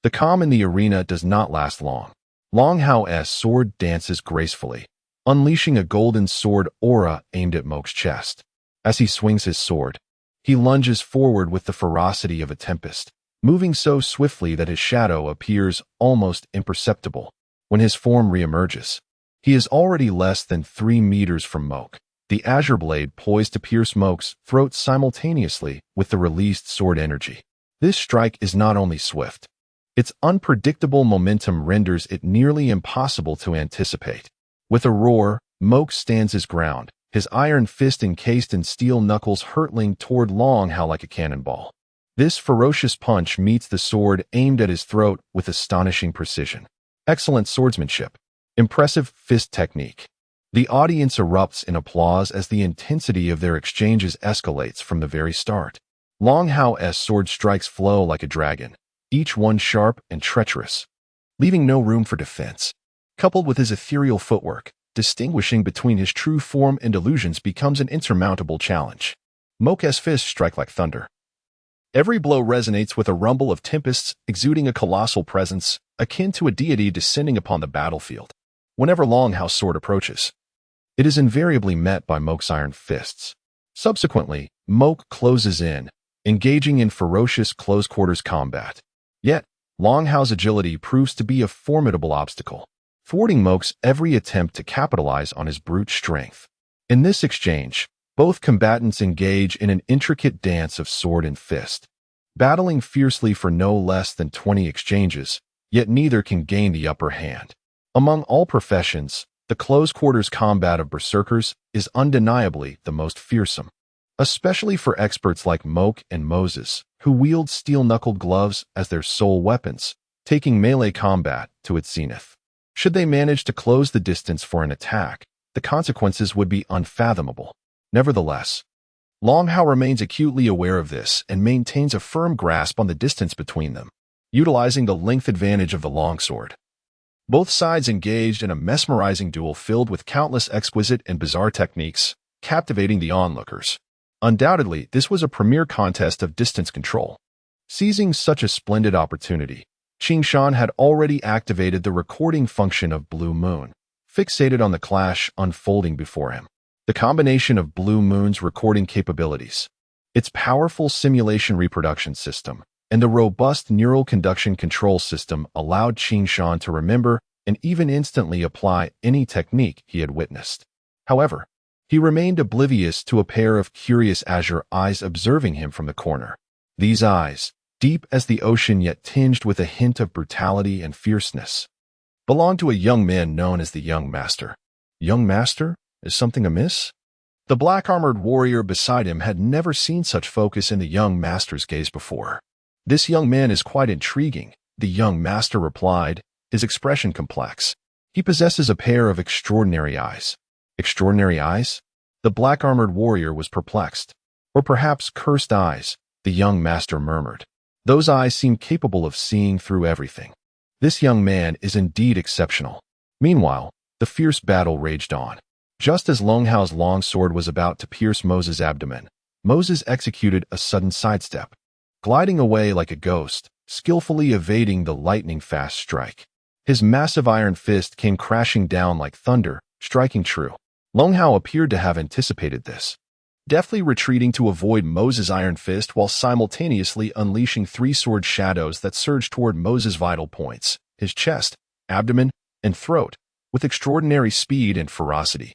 The calm in the arena does not last long. Long Hao's sword dances gracefully, unleashing a golden sword aura aimed at Moke's chest. As he swings his sword, he lunges forward with the ferocity of a tempest, moving so swiftly that his shadow appears almost imperceptible. When his form reemerges, he is already less than 3 meters from Moke, the azure blade poised to pierce Moke's throat simultaneously with the released sword energy. This strike is not only swift, its unpredictable momentum renders it nearly impossible to anticipate. With a roar, Moke stands his ground, his iron fist encased in steel knuckles hurtling toward Long Hao like a cannonball. This ferocious punch meets the sword aimed at his throat with astonishing precision. Excellent swordsmanship. Impressive fist technique. The audience erupts in applause as the intensity of their exchanges escalates from the very start. Long Hao's sword strikes flow like a dragon, each one sharp and treacherous, leaving no room for defense. Coupled with his ethereal footwork, distinguishing between his true form and illusions becomes an insurmountable challenge. Moke's fists strike like thunder. Every blow resonates with a rumble of tempests, exuding a colossal presence, akin to a deity descending upon the battlefield. Whenever Long Hao's sword approaches, it is invariably met by Moke's iron fists. Subsequently, Moke closes in, engaging in ferocious close-quarters combat. Yet, Long Hao's agility proves to be a formidable obstacle, thwarting Moke's every attempt to capitalize on his brute strength. In this exchange, both combatants engage in an intricate dance of sword and fist, battling fiercely for no less than 20 exchanges, yet neither can gain the upper hand. Among all professions, the close-quarters combat of berserkers is undeniably the most fearsome, especially for experts like Moke and Moses, who wield steel-knuckled gloves as their sole weapons, taking melee combat to its zenith. Should they manage to close the distance for an attack, the consequences would be unfathomable. Nevertheless, Long Hao remains acutely aware of this and maintains a firm grasp on the distance between them, utilizing the length advantage of the longsword. Both sides engaged in a mesmerizing duel filled with countless exquisite and bizarre techniques, captivating the onlookers. Undoubtedly, this was a premier contest of distance control. Seizing such a splendid opportunity, Qing Shan had already activated the recording function of Blue Moon, fixated on the clash unfolding before him. The combination of Blue Moon's recording capabilities, its powerful simulation reproduction system, and the robust neural conduction control system allowed Qing Shan to remember and even instantly apply any technique he had witnessed. However, he remained oblivious to a pair of curious azure eyes observing him from the corner. These eyes, deep as the ocean yet tinged with a hint of brutality and fierceness, belonged to a young man known as the Young Master. Young Master? Is something amiss? The black-armored warrior beside him had never seen such focus in the young master's gaze before. "This young man is quite intriguing," the young master replied, his expression complex. "He possesses a pair of extraordinary eyes." Extraordinary eyes? The black-armored warrior was perplexed. "Or perhaps cursed eyes," the young master murmured. "Those eyes seem capable of seeing through everything. This young man is indeed exceptional." Meanwhile, the fierce battle raged on. Just as Long Hao's long sword was about to pierce Moses' abdomen, Moses executed a sudden sidestep, gliding away like a ghost, skillfully evading the lightning-fast strike. His massive iron fist came crashing down like thunder, striking true. Long Hao appeared to have anticipated this, deftly retreating to avoid Moses' iron fist while simultaneously unleashing three sword shadows that surged toward Moses' vital points, his chest, abdomen, and throat, with extraordinary speed and ferocity.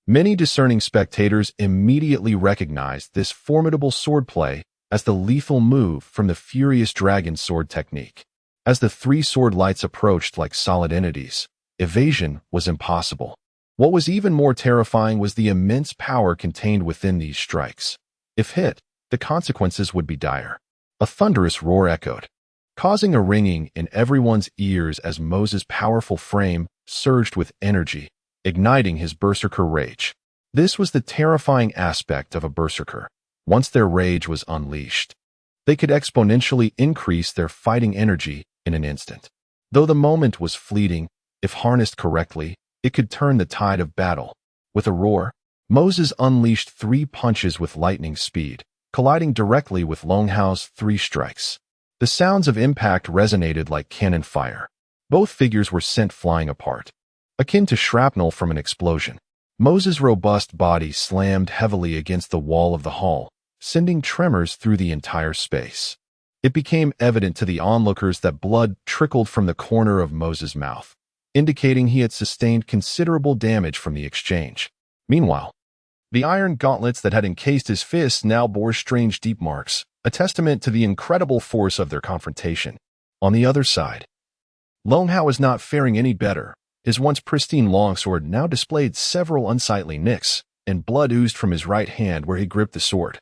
Many discerning spectators immediately recognized this formidable swordplay as the lethal move from the furious dragon sword technique. As the three sword lights approached like solid entities, evasion was impossible. What was even more terrifying was the immense power contained within these strikes. If hit, the consequences would be dire. A thunderous roar echoed, causing a ringing in everyone's ears as Moses' powerful frame surged with energy, igniting his berserker rage. This was the terrifying aspect of a berserker. Once their rage was unleashed, they could exponentially increase their fighting energy in an instant. Though the moment was fleeting, if harnessed correctly, it could turn the tide of battle. With a roar, Moses unleashed three punches with lightning speed, colliding directly with Long Hao's three strikes. The sounds of impact resonated like cannon fire. Both figures were sent flying apart, akin to shrapnel from an explosion. Moses' robust body slammed heavily against the wall of the hall, sending tremors through the entire space. It became evident to the onlookers that blood trickled from the corner of Moses' mouth, indicating he had sustained considerable damage from the exchange. Meanwhile, the iron gauntlets that had encased his fists now bore strange deep marks, a testament to the incredible force of their confrontation. On the other side, Long Hao was not faring any better. His once pristine longsword now displayed several unsightly nicks, and blood oozed from his right hand where he gripped the sword,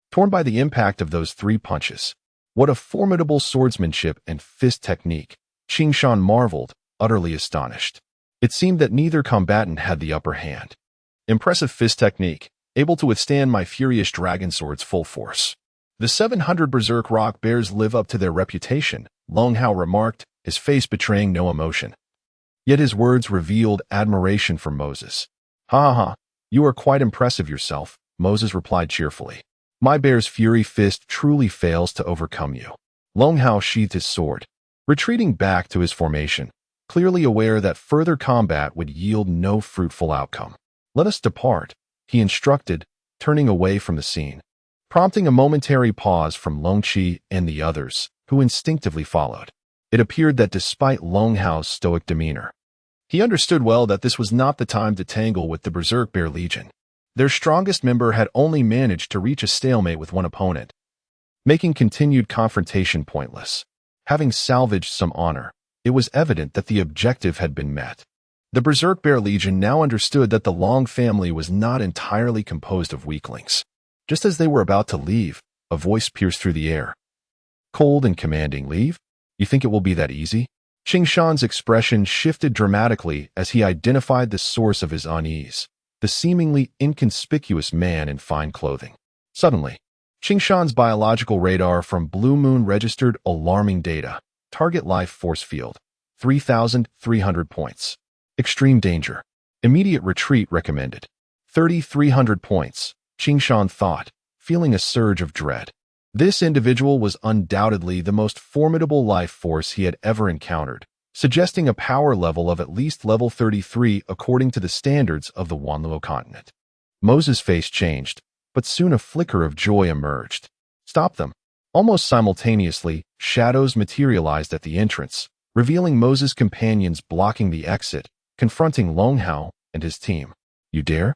torn by the impact of those three punches. What a formidable swordsmanship and fist technique! Qing Shan marveled, utterly astonished. It seemed that neither combatant had the upper hand. Impressive fist technique, able to withstand my furious dragon sword's full force. The 700 Berserk Rock Bears live up to their reputation, Long Hao remarked, his face betraying no emotion. Yet his words revealed admiration for Moses. "Ha ha ha, you are quite impressive yourself," Moses replied cheerfully. "My bear's fury fist truly fails to overcome you." Long Hao sheathed his sword, retreating back to his formation, clearly aware that further combat would yield no fruitful outcome. "Let us depart," he instructed, turning away from the scene, prompting a momentary pause from Long Qi and the others, who instinctively followed. It appeared that despite Long Hao's stoic demeanor, he understood well that this was not the time to tangle with the Berserk Bear Legion. Their strongest member had only managed to reach a stalemate with one opponent, making continued confrontation pointless. Having salvaged some honor, it was evident that the objective had been met. The Berserk Bear Legion now understood that the Long family was not entirely composed of weaklings. Just as they were about to leave, a voice pierced through the air. Cold and commanding. "Leave? You think it will be that easy?" Qing Shan's expression shifted dramatically as he identified the source of his unease, the seemingly inconspicuous man in fine clothing. Suddenly, Qing Shan's biological radar from Blue Moon registered alarming data. Target life force field, 3,300 points. Extreme danger. Immediate retreat recommended. 3,300 points, Qing Shan thought, feeling a surge of dread. This individual was undoubtedly the most formidable life force he had ever encountered, suggesting a power level of at least level 33 according to the standards of the Wanluo continent. Moses' face changed, but soon a flicker of joy emerged. "Stop them!" Almost simultaneously, shadows materialized at the entrance, revealing Moses' companions blocking the exit, confronting Long Hao and his team. "You dare?"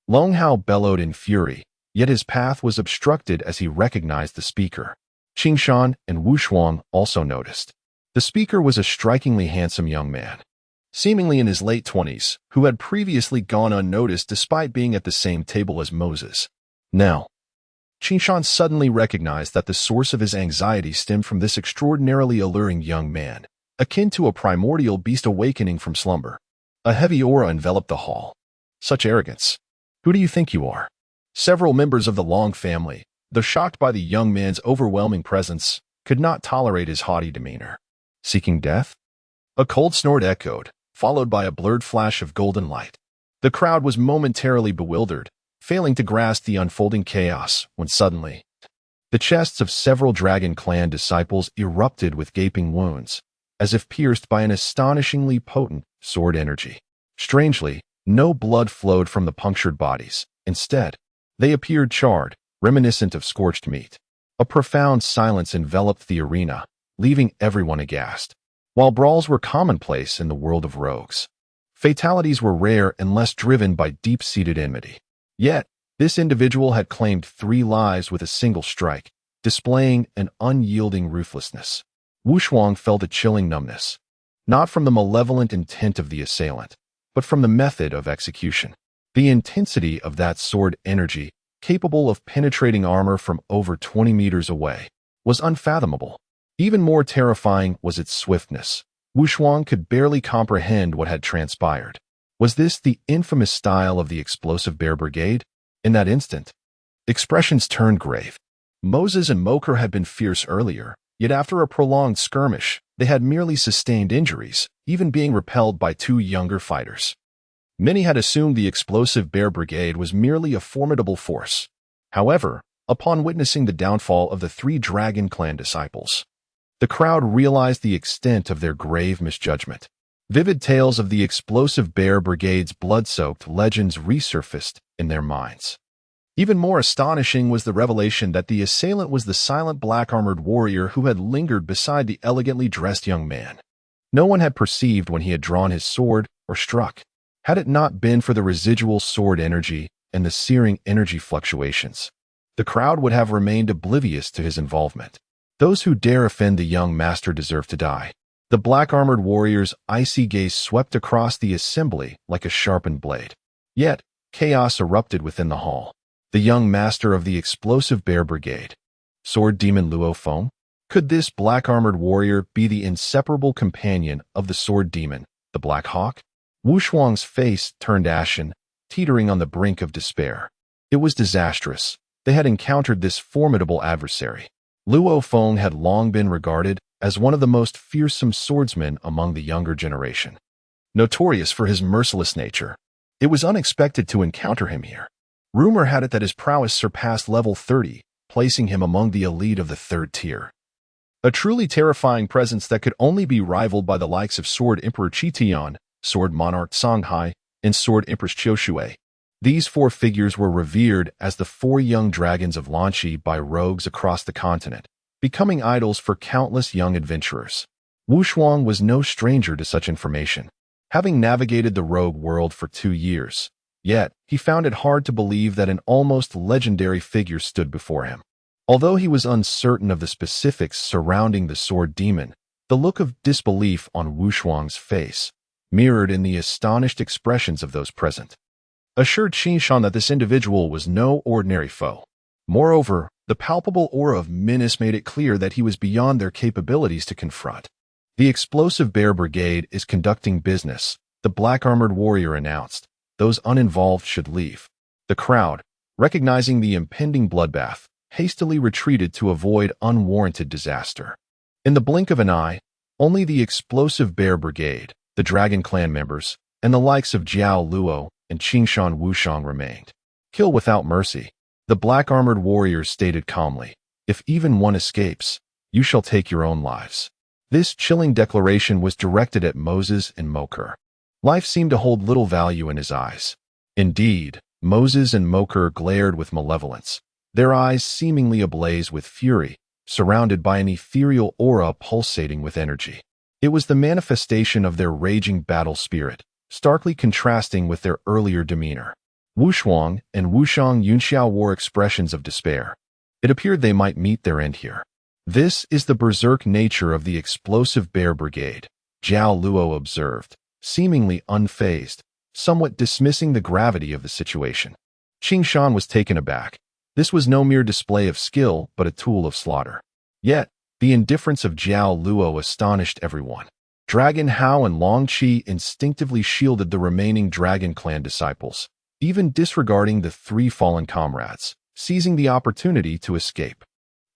Long Hao bellowed in fury, yet his path was obstructed as he recognized the speaker. Qing Shan and Wu Shuang also noticed. The speaker was a strikingly handsome young man, seemingly in his late 20s, who had previously gone unnoticed despite being at the same table as Moses. Now, Qingshan suddenly recognized that the source of his anxiety stemmed from this extraordinarily alluring young man, akin to a primordial beast awakening from slumber. A heavy aura enveloped the hall. Such arrogance. Who do you think you are? Several members of the Long family, though shocked by the young man's overwhelming presence, could not tolerate his haughty demeanor. Seeking death? A cold snort echoed, followed by a blurred flash of golden light. The crowd was momentarily bewildered, failing to grasp the unfolding chaos, when suddenly, the chests of several Dragon Clan disciples erupted with gaping wounds, as if pierced by an astonishingly potent sword energy. Strangely, no blood flowed from the punctured bodies. Instead, they appeared charred, reminiscent of scorched meat. A profound silence enveloped the arena, leaving everyone aghast. While brawls were commonplace in the world of rogues, fatalities were rare unless driven by deep-seated enmity. Yet, this individual had claimed 3 lives with a single strike, displaying an unyielding ruthlessness. Wuxuang felt a chilling numbness, not from the malevolent intent of the assailant, but from the method of execution. The intensity of that sword energy, capable of penetrating armor from over 20 meters away, was unfathomable. Even more terrifying was its swiftness. Wuxuang could barely comprehend what had transpired. Was this the infamous style of the explosive bear brigade? In that instant, expressions turned grave. Moses and Moker had been fierce earlier, yet after a prolonged skirmish, they had merely sustained injuries, even being repelled by 2 younger fighters. Many had assumed the explosive bear brigade was merely a formidable force. However, upon witnessing the downfall of the 3 Dragon Clan disciples, the crowd realized the extent of their grave misjudgment. Vivid tales of the explosive bear brigade's blood-soaked legends resurfaced in their minds. Even more astonishing was the revelation that the assailant was the silent black-armored warrior who had lingered beside the elegantly dressed young man. No one had perceived when he had drawn his sword or struck. Had it not been for the residual sword energy and the searing energy fluctuations, the crowd would have remained oblivious to his involvement. Those who dare offend the young master deserve to die. The black-armored warrior's icy gaze swept across the assembly like a sharpened blade. Yet, chaos erupted within the hall. The young master of the explosive bear brigade, sword demon Luo Feng? Could this black-armored warrior be the inseparable companion of the sword demon, the Black Hawk? Wuxuang's face turned ashen, teetering on the brink of despair. It was disastrous. They had encountered this formidable adversary. Luo Feng had long been regarded as one of the most fearsome swordsmen among the younger generation. Notorious for his merciless nature, it was unexpected to encounter him here. Rumor had it that his prowess surpassed level 30, placing him among the elite of the 3rd tier. A truly terrifying presence that could only be rivaled by the likes of Sword Emperor Qitian, Sword Monarch Songhai, and Sword Empress Qiushui. These 4 figures were revered as the 4 young dragons of Lanqi by rogues across the continent, becoming idols for countless young adventurers. Wuxuang was no stranger to such information, having navigated the rogue world for 2 years. Yet, he found it hard to believe that an almost legendary figure stood before him. Although he was uncertain of the specifics surrounding the sword demon, the look of disbelief on Wuxuang's face mirrored in the astonished expressions of those present, assured Qingshan that this individual was no ordinary foe. Moreover, the palpable aura of menace made it clear that he was beyond their capabilities to confront. The explosive bear brigade is conducting business, the black-armored warrior announced. Those uninvolved should leave. The crowd, recognizing the impending bloodbath, hastily retreated to avoid unwarranted disaster. In the blink of an eye, only the explosive bear brigade, the Dragon Clan members, and the likes of Jiao Luo and Qingshan Wushang remained. Kill without mercy. The black-armored warriors stated calmly, if even one escapes, you shall take your own lives. This chilling declaration was directed at Moses and Moker. Life seemed to hold little value in his eyes. Indeed, Moses and Moker glared with malevolence, their eyes seemingly ablaze with fury, surrounded by an ethereal aura pulsating with energy. It was the manifestation of their raging battle spirit, starkly contrasting with their earlier demeanor. Wuxuang and Wushang Yunxiao wore expressions of despair. It appeared they might meet their end here. This is the berserk nature of the explosive bear brigade, Jiao Luo observed, seemingly unfazed, somewhat dismissing the gravity of the situation. Qing Shan was taken aback. This was no mere display of skill, but a tool of slaughter. Yet, the indifference of Jiao Luo astonished everyone. Dragon Hao and Long Qi instinctively shielded the remaining Dragon Clan disciples, even disregarding the 3 fallen comrades, seizing the opportunity to escape.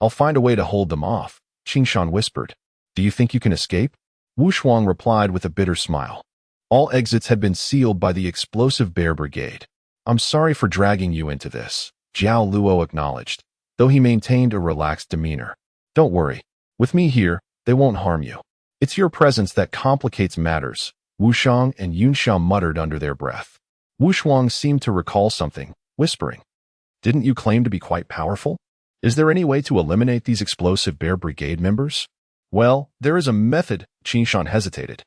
"I'll find a way to hold them off," Qing Shan whispered. "Do you think you can escape?" Wu Shuang replied with a bitter smile. All exits had been sealed by the explosive Bear Brigade. "I'm sorry for dragging you into this," Jiao Luo acknowledged, though he maintained a relaxed demeanor. "Don't worry. With me here, they won't harm you. It's your presence that complicates matters," Wu Shang and Yun Xiao muttered under their breath. Wu Shuang seemed to recall something, whispering, "Didn't you claim to be quite powerful? Is there any way to eliminate these explosive Bear Brigade members?" "Well, there is a method," Qing Shan hesitated.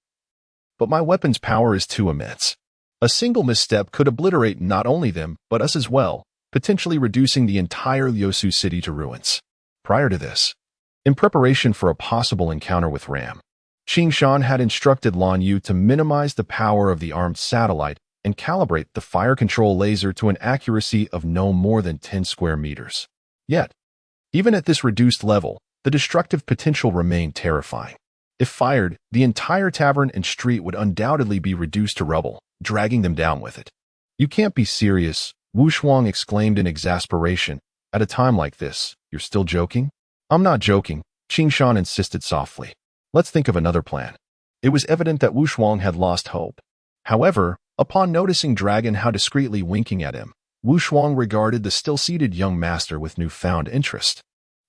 "But my weapon's power is too immense. A single misstep could obliterate not only them, but us as well, potentially reducing the entire Yosu city to ruins." Prior to this, in preparation for a possible encounter with Ram, Qing Shan had instructed Lan Yue to minimize the power of the armed satellite and calibrate the fire control laser to an accuracy of no more than 10 square meters. Yet, even at this reduced level, the destructive potential remained terrifying. If fired, the entire tavern and street would undoubtedly be reduced to rubble, dragging them down with it. "You can't be serious," Wu Shuang exclaimed in exasperation. "At a time like this, you're still joking?" "I'm not joking," Qing Shan insisted softly. "Let's think of another plan." It was evident that Wu Shuang had lost hope. However, upon noticing Dragon Hao discreetly winking at him, Wu Shuang regarded the still-seated young master with newfound interest.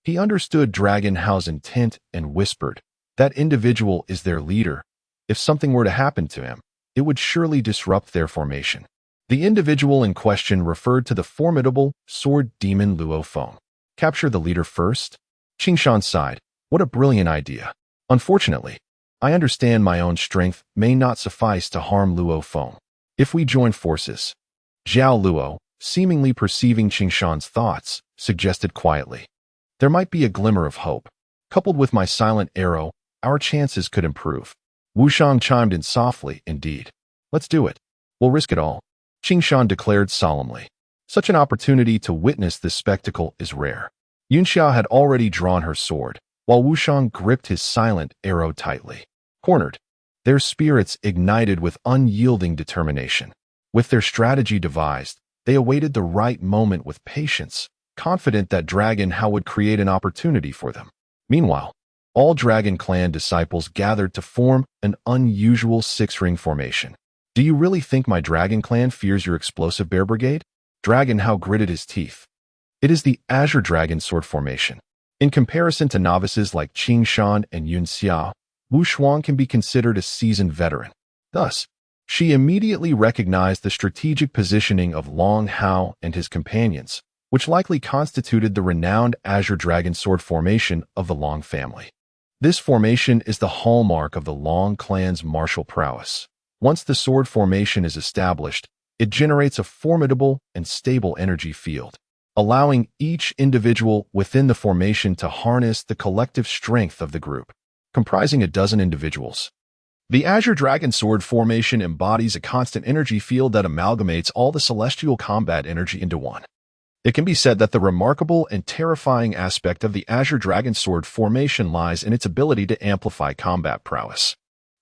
He understood Dragon Hao's intent and whispered, "That individual is their leader. If something were to happen to him, it would surely disrupt their formation." The individual in question referred to the formidable sword demon Luo Feng. "Capture the leader first?" Qing Shan sighed. "What a brilliant idea. Unfortunately, I understand my own strength may not suffice to harm Luo Feng. If we join forces," Jiao Luo, seemingly perceiving Qing Shan's thoughts, suggested quietly, "there might be a glimmer of hope. Coupled with my silent arrow, our chances could improve." Wu Shang chimed in softly, "Indeed. Let's do it. We'll risk it all," Qing Shan declared solemnly. Such an opportunity to witness this spectacle is rare. Yun Xiao had already drawn her sword, while Wu Shang gripped his silent arrow tightly. Cornered, their spirits ignited with unyielding determination. With their strategy devised, they awaited the right moment with patience, confident that Dragon Hao would create an opportunity for them. Meanwhile, all Dragon Clan disciples gathered to form an unusual 6-ring formation. "Do you really think my Dragon Clan fears your explosive Bear Brigade?" Dragon Hao gritted his teeth. "It is the Azure Dragon Sword formation. In comparison to novices like Qing Shan and Yun Xiao, Wu Shuang can be considered a seasoned veteran." Thus, she immediately recognized the strategic positioning of Long Hao and his companions, which likely constituted the renowned Azure Dragon Sword formation of the Long family. This formation is the hallmark of the Long clan's martial prowess. Once the sword formation is established, it generates a formidable and stable energy field, allowing each individual within the formation to harness the collective strength of the group, comprising a dozen individuals. The Azure Dragon Sword formation embodies a constant energy field that amalgamates all the celestial combat energy into one. It can be said that the remarkable and terrifying aspect of the Azure Dragon Sword formation lies in its ability to amplify combat prowess.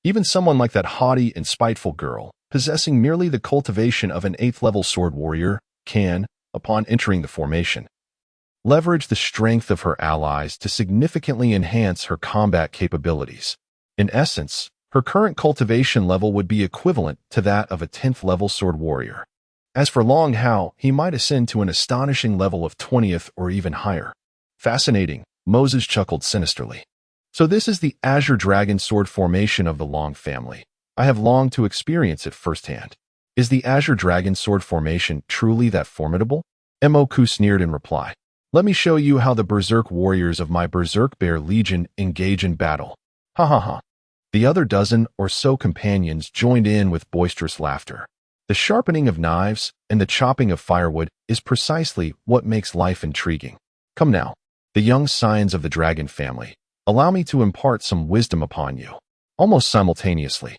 Even someone like that haughty and spiteful girl, possessing merely the cultivation of an 8th-level sword warrior, can, upon entering the formation, leverage the strength of her allies to significantly enhance her combat capabilities. In essence, her current cultivation level would be equivalent to that of a 10th-level sword warrior. As for Long Hao, he might ascend to an astonishing level of 20th or even higher. "Fascinating," Moses chuckled sinisterly. "So this is the Azure Dragon Sword formation of the Long family. I have longed to experience it firsthand. Is the Azure Dragon Sword formation truly that formidable?" Moku sneered in reply. "Let me show you how the Berserk warriors of my Berserk Bear Legion engage in battle." Ha ha ha. The other dozen or so companions joined in with boisterous laughter. The sharpening of knives and the chopping of firewood is precisely what makes life intriguing. "Come now, the young scions of the dragon family, allow me to impart some wisdom upon you." Almost simultaneously,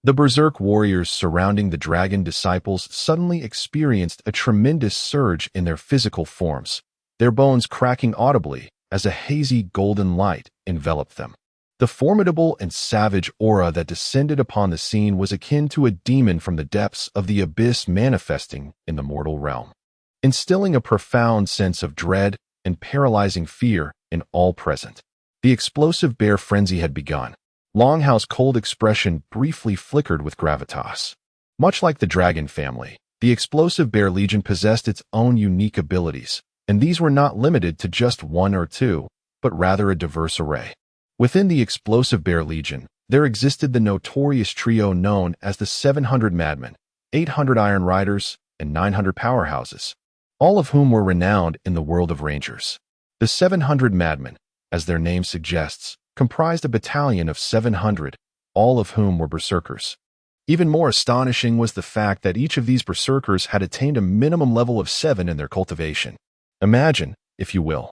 The berserk warriors surrounding the dragon disciples suddenly experienced a tremendous surge in their physical forms, their bones cracking audibly as a hazy golden light enveloped them. The formidable and savage aura that descended upon the scene was akin to a demon from the depths of the abyss manifesting in the mortal realm, instilling a profound sense of dread and paralyzing fear in all present. The explosive bear frenzy had begun. Longhao's cold expression briefly flickered with gravitas. Much like the dragon family, the explosive bear legion possessed its own unique abilities, and these were not limited to just one or two, but rather a diverse array. Within the explosive bear legion, there existed the notorious trio known as the 700 madmen, 800 iron riders, and 900 powerhouses, all of whom were renowned in the world of rangers. The 700 madmen, as their name suggests, comprised a battalion of 700, all of whom were berserkers. Even more astonishing was the fact that each of these berserkers had attained a minimum level of 7 in their cultivation. Imagine, if you will,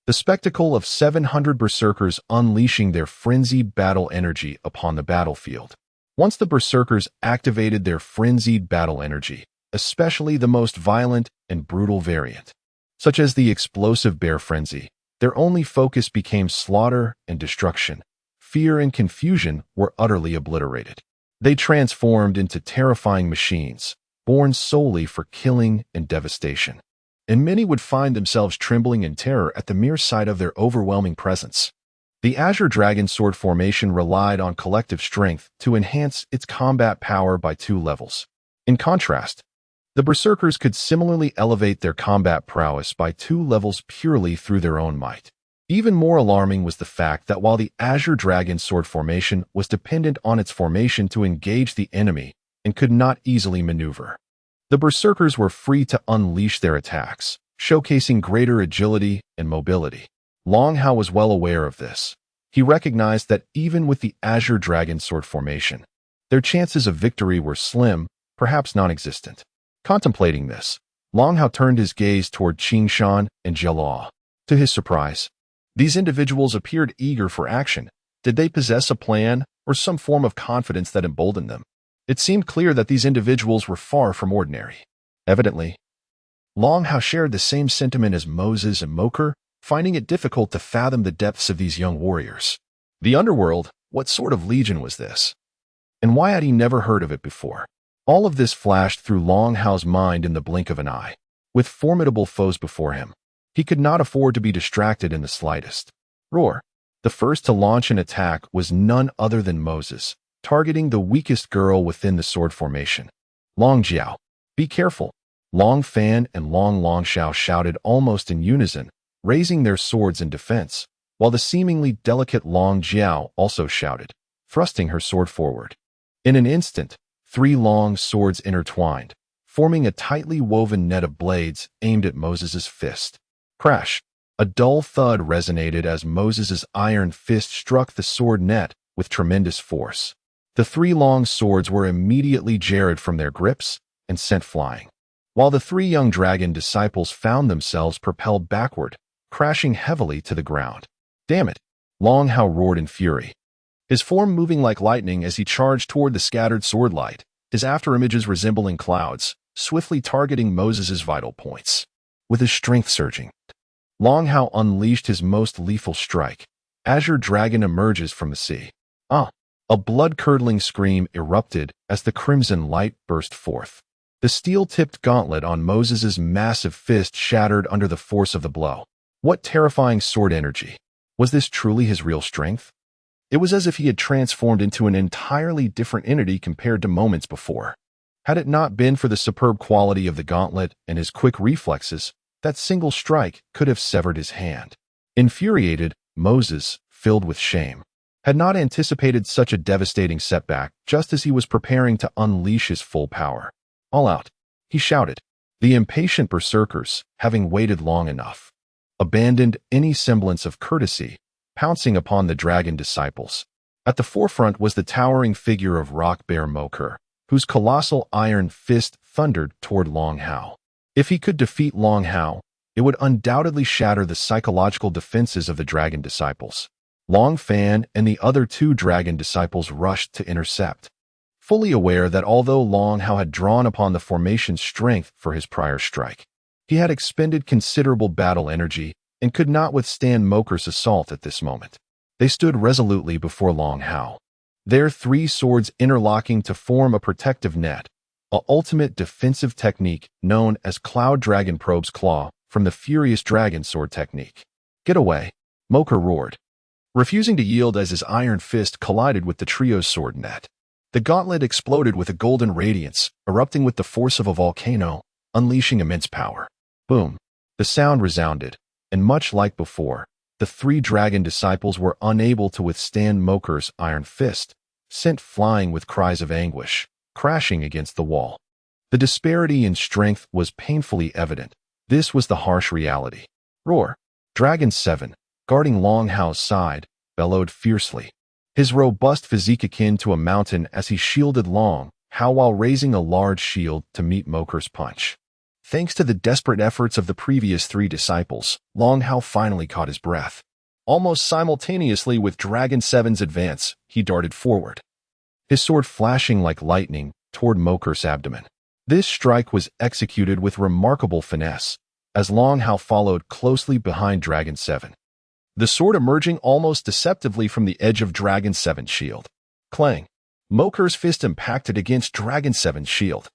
the spectacle of 700 berserkers unleashing their frenzied battle energy upon the battlefield. Once the berserkers activated their frenzied battle energy, especially the most violent and brutal variant, such as the explosive bear frenzy, their only focus became slaughter and destruction. Fear and confusion were utterly obliterated. They transformed into terrifying machines, born solely for killing and devastation. And many would find themselves trembling in terror at the mere sight of their overwhelming presence. The Azure Dragon Sword formation relied on collective strength to enhance its combat power by 2 levels. In contrast, the berserkers could similarly elevate their combat prowess by 2 levels purely through their own might. Even more alarming was the fact that while the Azure Dragon Sword formation was dependent on its formation to engage the enemy and could not easily maneuver, the berserkers were free to unleash their attacks, showcasing greater agility and mobility. Longhao was well aware of this. He recognized that even with the Azure Dragon Sword formation, their chances of victory were slim, perhaps non-existent. Contemplating this, Longhao turned his gaze toward Qingshan and Jialaw. To his surprise, these individuals appeared eager for action. Did they possess a plan or some form of confidence that emboldened them? It seemed clear that these individuals were far from ordinary. Evidently, Longhao shared the same sentiment as Moses and Moker, finding it difficult to fathom the depths of these young warriors. The underworld, what sort of legion was this? And why had he never heard of it before? All of this flashed through Longhao's mind in the blink of an eye. With formidable foes before him, he could not afford to be distracted in the slightest. Roar! The first to launch an attack was none other than Moses, targeting the weakest girl within the sword formation. Long Jiao, be careful! Long Fan and Long Longshao shouted almost in unison, raising their swords in defense, while the seemingly delicate Long Jiao also shouted, thrusting her sword forward. In an instant, 3 long swords intertwined, forming a tightly woven net of blades aimed at Moses's fist. Crash! A dull thud resonated as Moses's iron fist struck the sword net with tremendous force. The 3 long swords were immediately jarred from their grips and sent flying, while the 3 young dragon disciples found themselves propelled backward, crashing heavily to the ground. Damn it! Longhao roared in fury, his form moving like lightning as he charged toward the scattered sword light, his afterimages resembling clouds, swiftly targeting Moses's vital points. With his strength surging, Longhao unleashed his most lethal strike. Azure Dragon emerges from the sea. A blood-curdling scream erupted as the crimson light burst forth. The steel-tipped gauntlet on Moses's massive fist shattered under the force of the blow. What terrifying sword energy! Was this truly his real strength? It was as if he had transformed into an entirely different entity compared to moments before. Had it not been for the superb quality of the gauntlet and his quick reflexes, that single strike could have severed his hand. Infuriated, Moses, filled with shame, had not anticipated such a devastating setback just as he was preparing to unleash his full power. All out, he shouted. The impatient berserkers, having waited long enough, abandoned any semblance of courtesy, pouncing upon the dragon disciples. At the forefront was the towering figure of Rock Bear Moker, whose colossal iron fist thundered toward Longhao. If he could defeat Longhao, it would undoubtedly shatter the psychological defenses of the dragon disciples. Long Fan and the other 2 dragon disciples rushed to intercept. fully aware that although Long Hao had drawn upon the formation's strength for his prior strike, he had expended considerable battle energy and could not withstand Moker's assault at this moment. They stood resolutely before Long Hao, their three swords interlocking to form a protective net, an ultimate defensive technique known as Cloud Dragon Probe's Claw from the Furious Dragon Sword technique. "Get away," Moker roared, refusing to yield as his iron fist collided with the trio's sword net. The gauntlet exploded with a golden radiance, erupting with the force of a volcano, unleashing immense power. Boom! The sound resounded, and much like before, the three dragon disciples were unable to withstand Moker's iron fist, sent flying with cries of anguish, crashing against the wall. The disparity in strength was painfully evident. This was the harsh reality. Roar! Dragon 7, guarding Long Hao's side, bellowed fiercely, his robust physique akin to a mountain as he shielded Long Hao while raising a large shield to meet Moker's punch. Thanks to the desperate efforts of the previous three disciples, Long Hao finally caught his breath. Almost simultaneously with Dragon 7's advance, he darted forward, his sword flashing like lightning toward Moker's abdomen. This strike was executed with remarkable finesse, as Long Hao followed closely behind Dragon 7, the sword emerging almost deceptively from the edge of Dragon 7's shield. Clang! Moker's fist impacted against Dragon 7's shield,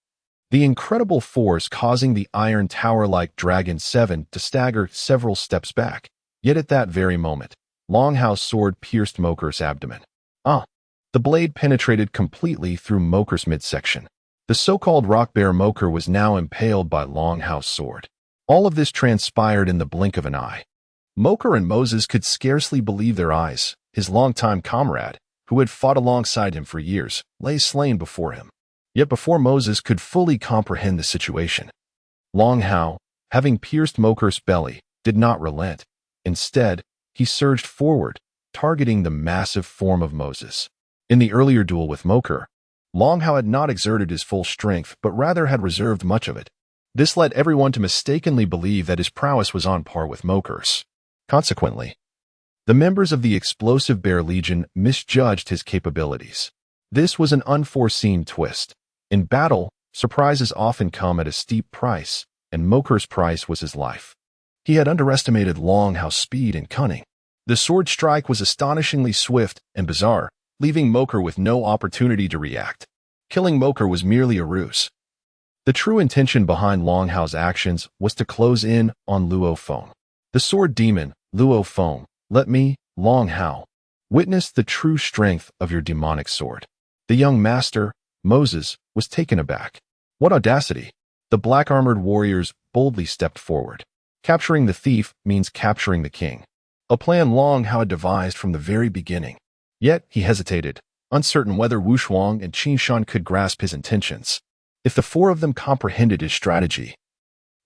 the incredible force causing the iron tower-like Dragon 7 to stagger several steps back. Yet at that very moment, Long Hao's sword pierced Moker's abdomen. The blade penetrated completely through Moker's midsection. The so-called rock bear Moker was now impaled by Long Hao's sword. All of this transpired in the blink of an eye. Moker and Moses could scarcely believe their eyes. His longtime comrade, who had fought alongside him for years, lay slain before him. Yet before Moses could fully comprehend the situation, Long Hao, having pierced Moker's belly, did not relent. Instead, he surged forward, targeting the massive form of Moses. In the earlier duel with Moker, Long Hao had not exerted his full strength but rather had reserved much of it. This led everyone to mistakenly believe that his prowess was on par with Moker's. Consequently, the members of the Explosive Bear Legion misjudged his capabilities. This was an unforeseen twist. In battle, surprises often come at a steep price, and Moker's price was his life. He had underestimated Long Hao's speed and cunning. The sword strike was astonishingly swift and bizarre, leaving Moker with no opportunity to react. Killing Moker was merely a ruse. The true intention behind Long Hao's actions was to close in on Luo Feng. The sword demon, Luo Feng, let me, Long Hao, witness the true strength of your demonic sword. The young master, Moses, was taken aback. What audacity! The black-armored warriors boldly stepped forward. Capturing the thief means capturing the king, a plan Long Hao had devised from the very beginning. Yet he hesitated, uncertain whether Wu Shuang and Qin Shan could grasp his intentions. If the four of them comprehended his strategy,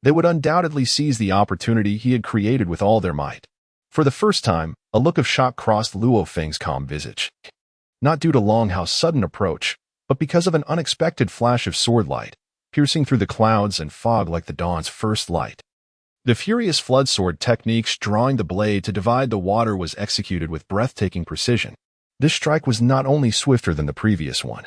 they would undoubtedly seize the opportunity he had created with all their might. For the first time, a look of shock crossed Luo Feng's calm visage. Not due to Long Hao's sudden approach, but because of an unexpected flash of sword light, piercing through the clouds and fog like the dawn's first light. The furious flood sword techniques drawing the blade to divide the water was executed with breathtaking precision. This strike was not only swifter than the previous one,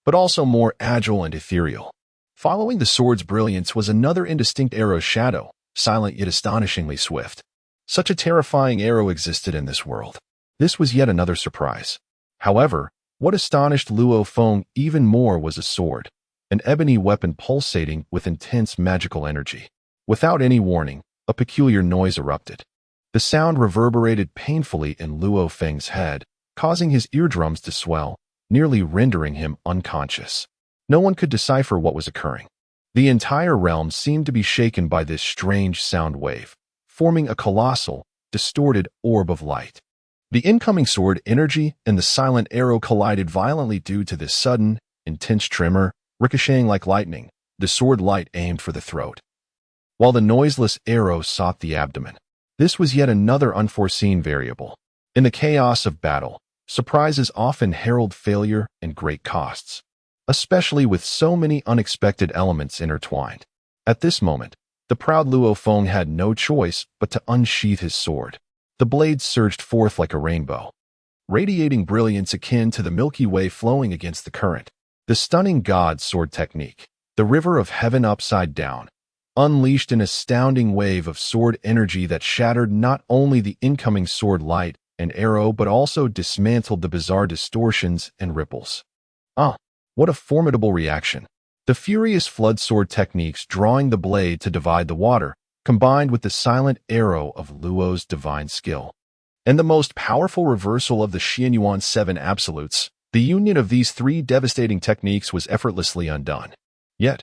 but also more agile and ethereal. Following the sword's brilliance was another indistinct arrow's shadow, silent yet astonishingly swift. Such a terrifying arrow existed in this world. This was yet another surprise. However, what astonished Luo Feng even more was a sword, an ebony weapon pulsating with intense magical energy. Without any warning, a peculiar noise erupted. The sound reverberated painfully in Luo Feng's head, causing his eardrums to swell, nearly rendering him unconscious. No one could decipher what was occurring. The entire realm seemed to be shaken by this strange sound wave, forming a colossal, distorted orb of light. The incoming sword energy and the silent arrow collided violently due to this sudden, intense tremor, ricocheting like lightning. The sword light aimed for the throat, while the noiseless arrow sought the abdomen. This was yet another unforeseen variable. In the chaos of battle, surprises often herald failure and great costs, especially with so many unexpected elements intertwined. At this moment, the proud Luo Feng had no choice but to unsheath his sword. The blade surged forth like a rainbow, radiating brilliance akin to the Milky Way flowing against the current. The stunning God sword technique, the river of heaven upside down, unleashed an astounding wave of sword energy that shattered not only the incoming sword light and arrow but also dismantled the bizarre distortions and ripples. What a formidable reaction. The furious flood sword techniques drawing the blade to divide the water, combined with the silent arrow of Luo's divine skill. And the most powerful reversal of the Xuanyuan 7 absolutes, the union of these three devastating techniques was effortlessly undone. Yet,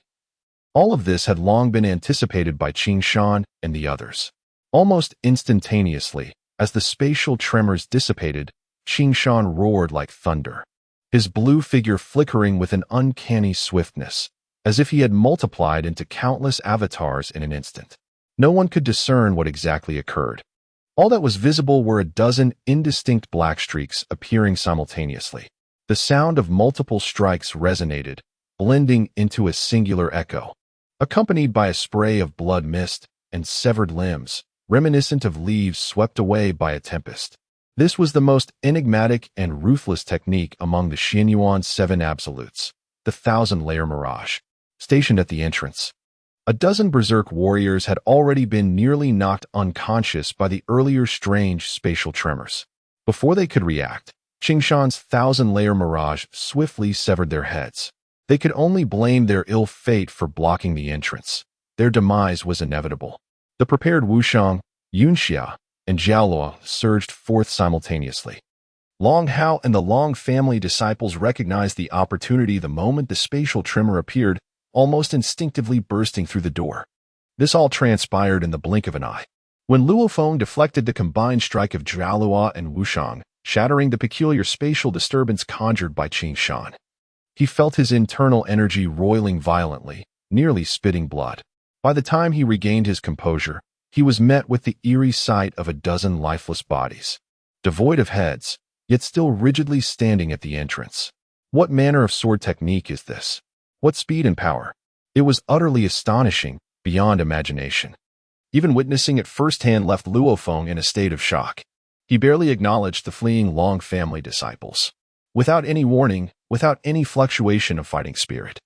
all of this had long been anticipated by Qing Shan and the others. Almost instantaneously, as the spatial tremors dissipated, Qing Shan roared like thunder, his blue figure flickering with an uncanny swiftness, as if he had multiplied into countless avatars in an instant. No one could discern what exactly occurred. All that was visible were a dozen indistinct black streaks appearing simultaneously. The sound of multiple strikes resonated, blending into a singular echo, accompanied by a spray of blood mist and severed limbs, reminiscent of leaves swept away by a tempest. This was the most enigmatic and ruthless technique among the Xuanyuan 7 absolutes, the thousand-layer mirage. Stationed at the entrance, a dozen berserk warriors had already been nearly knocked unconscious by the earlier strange spatial tremors. Before they could react, Qing Shan's thousand-layer mirage swiftly severed their heads. They could only blame their ill fate for blocking the entrance. Their demise was inevitable. The prepared Wushang, Yunxia, and Jiaoluo surged forth simultaneously. Long Hao and the Long family disciples recognized the opportunity the moment the spatial tremor appeared, almost instinctively bursting through the door. This all transpired in the blink of an eye. When Luo Feng deflected the combined strike of Jiaoluo and Wushang, shattering the peculiar spatial disturbance conjured by Qing Shan, he felt his internal energy roiling violently, nearly spitting blood. By the time he regained his composure, he was met with the eerie sight of a dozen lifeless bodies, devoid of heads, yet still rigidly standing at the entrance. What manner of sword technique is this? What speed and power? It was utterly astonishing, beyond imagination. Even witnessing it firsthand left Luo Feng in a state of shock. He barely acknowledged the fleeing Long family disciples. Without any warning, without any fluctuation of fighting spirit.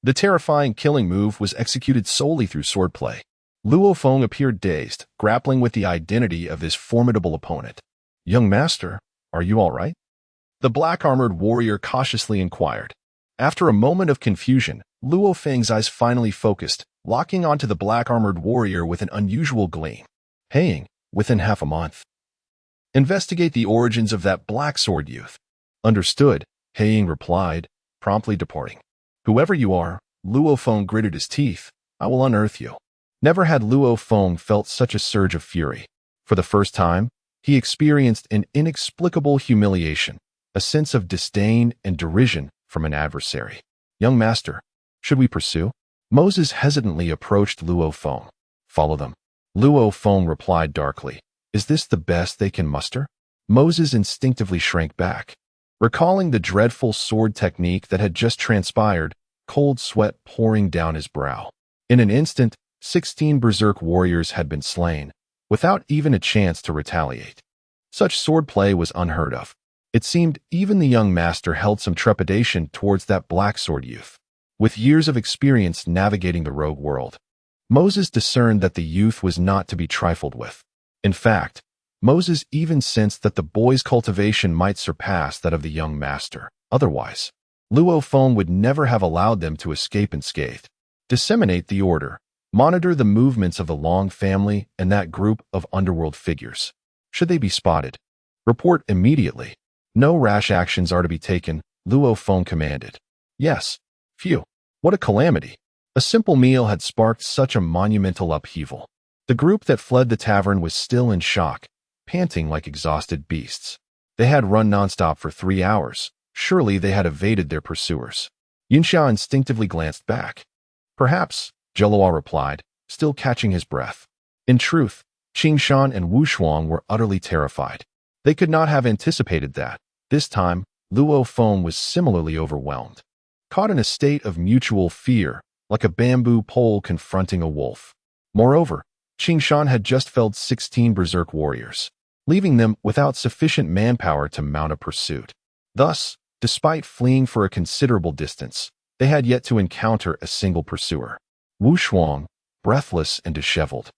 The terrifying killing move was executed solely through swordplay. Luo Feng appeared dazed, grappling with the identity of his formidable opponent. "Young master, are you all right?" The black-armored warrior cautiously inquired. After a moment of confusion, Luo Feng's eyes finally focused, locking onto the black-armored warrior with an unusual gleam. "Paying, within half a month. Investigate the origins of that black sword youth." "Understood," Paying replied, promptly departing. "Whoever you are," Luo Feng gritted his teeth, "I will unearth you." Never had Luo Feng felt such a surge of fury. For the first time, he experienced an inexplicable humiliation, a sense of disdain and derision from an adversary. "Young master, should we pursue?" Moses hesitantly approached Luo Feng. "Follow them." Luo Feng replied darkly. "Is this the best they can muster?" Moses instinctively shrank back. Recalling the dreadful sword technique that had just transpired, cold sweat pouring down his brow. In an instant, 16 berserk warriors had been slain, without even a chance to retaliate. Such swordplay was unheard of. It seemed even the young master held some trepidation towards that black sword youth. With years of experience navigating the rogue world, Moses discerned that the youth was not to be trifled with. In fact, Moses even sensed that the boy's cultivation might surpass that of the young master. Otherwise, Luo Feng would never have allowed them to escape unscathed. Disseminate the order. Monitor the movements of the Long family and that group of underworld figures. Should they be spotted, report immediately. No rash actions are to be taken, Luo Feng commanded. Yes. Phew. What a calamity. A simple meal had sparked such a monumental upheaval. The group that fled the tavern was still in shock, panting like exhausted beasts. They had run nonstop for 3 hours. Surely they had evaded their pursuers. Yunxia instinctively glanced back. Perhaps, Jiaoluo replied, still catching his breath. In truth, Qing Shan and Wu Shuang were utterly terrified. They could not have anticipated that. This time, Luo Feng was similarly overwhelmed. Caught in a state of mutual fear, like a bamboo pole confronting a wolf. Moreover, Qing Shan had just felled 16 berserk warriors, leaving them without sufficient manpower to mount a pursuit. Thus, Despite fleeing for a considerable distance, they had yet to encounter a single pursuer. Wu Shuang, breathless and disheveled,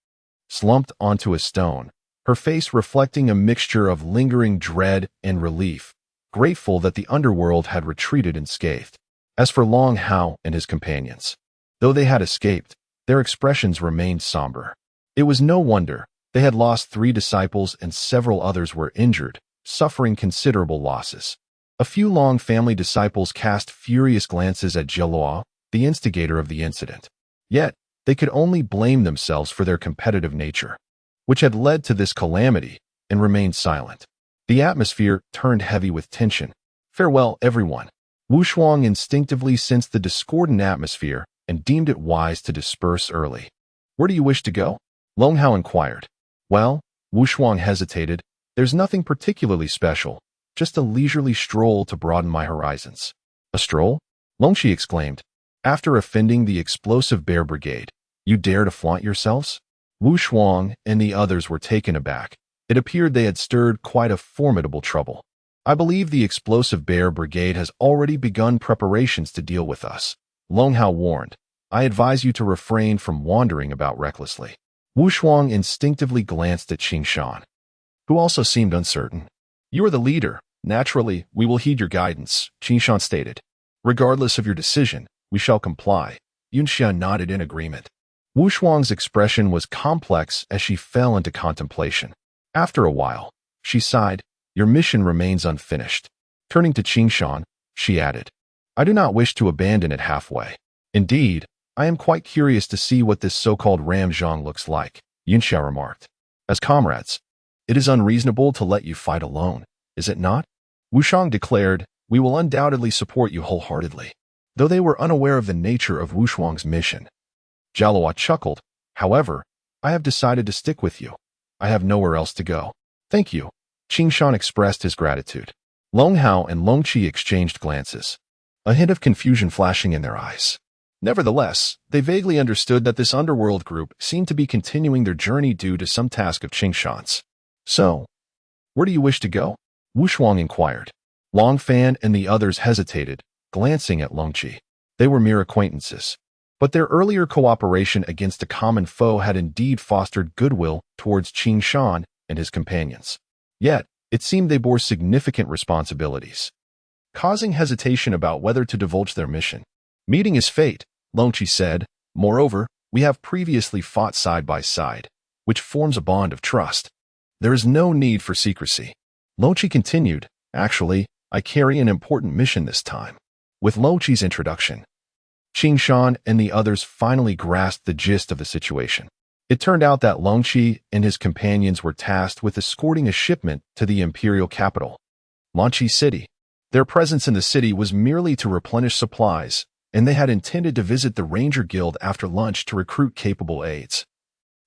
slumped onto a stone, her face reflecting a mixture of lingering dread and relief, grateful that the underworld had retreated unscathed. As for Long Hao and his companions, though they had escaped, their expressions remained somber. It was no wonder. They had lost 3 disciples and several others were injured, suffering considerable losses. A few Long family disciples cast furious glances at Jiluo, the instigator of the incident. Yet, they could only blame themselves for their competitive nature, which had led to this calamity, and remained silent. The atmosphere turned heavy with tension. Farewell, everyone. Wu Shuang instinctively sensed the discordant atmosphere and deemed it wise to disperse early. Where do you wish to go? Long Hao inquired. Well, Wu Shuang hesitated. There's nothing particularly special, just a leisurely stroll to broaden my horizons. A stroll? Longqi exclaimed. After offending the explosive bear brigade, you dare to flaunt yourselves? Wu Shuang and the others were taken aback. It appeared they had stirred quite a formidable trouble. I believe the explosive bear brigade has already begun preparations to deal with us. Long Hao warned. I advise you to refrain from wandering about recklessly. Wu Shuang instinctively glanced at Qing Shan, who also seemed uncertain. You are the leader. Naturally, we will heed your guidance, Qing Shan stated. Regardless of your decision, we shall comply. Yunxia nodded in agreement. Wu Shuang's expression was complex as she fell into contemplation. After a while, she sighed. Your mission remains unfinished. Turning to Qing Shan, she added, I do not wish to abandon it halfway. Indeed, I am quite curious to see what this so-called Ramzhong looks like, Yunxia remarked. As comrades, it is unreasonable to let you fight alone, is it not? Wu Shang declared, we will undoubtedly support you wholeheartedly. Though they were unaware of the nature of Wu Shuang's mission. Jialuo chuckled. However, I have decided to stick with you. I have nowhere else to go. Thank you. Qing Shan expressed his gratitude. Long Hao and Long Qi exchanged glances, a hint of confusion flashing in their eyes. Nevertheless, they vaguely understood that this underworld group seemed to be continuing their journey due to some task of Qing Shan's. So, where do you wish to go? Wu Shuang inquired. Long Fan and the others hesitated, glancing at Long Qi. They were mere acquaintances, but their earlier cooperation against a common foe had indeed fostered goodwill towards Qing Shan and his companions. Yet, it seemed they bore significant responsibilities, causing hesitation about whether to divulge their mission. Meeting is fate, Longqi said. Moreover, we have previously fought side by side, which forms a bond of trust. There is no need for secrecy. Longqi continued, actually, I carry an important mission this time. With Longqi's introduction, Qing Shan and the others finally grasped the gist of the situation. It turned out that Longqi and his companions were tasked with escorting a shipment to the imperial capital, Lanqi City. Their presence in the city was merely to replenish supplies, and they had intended to visit the Ranger Guild after lunch to recruit capable aides,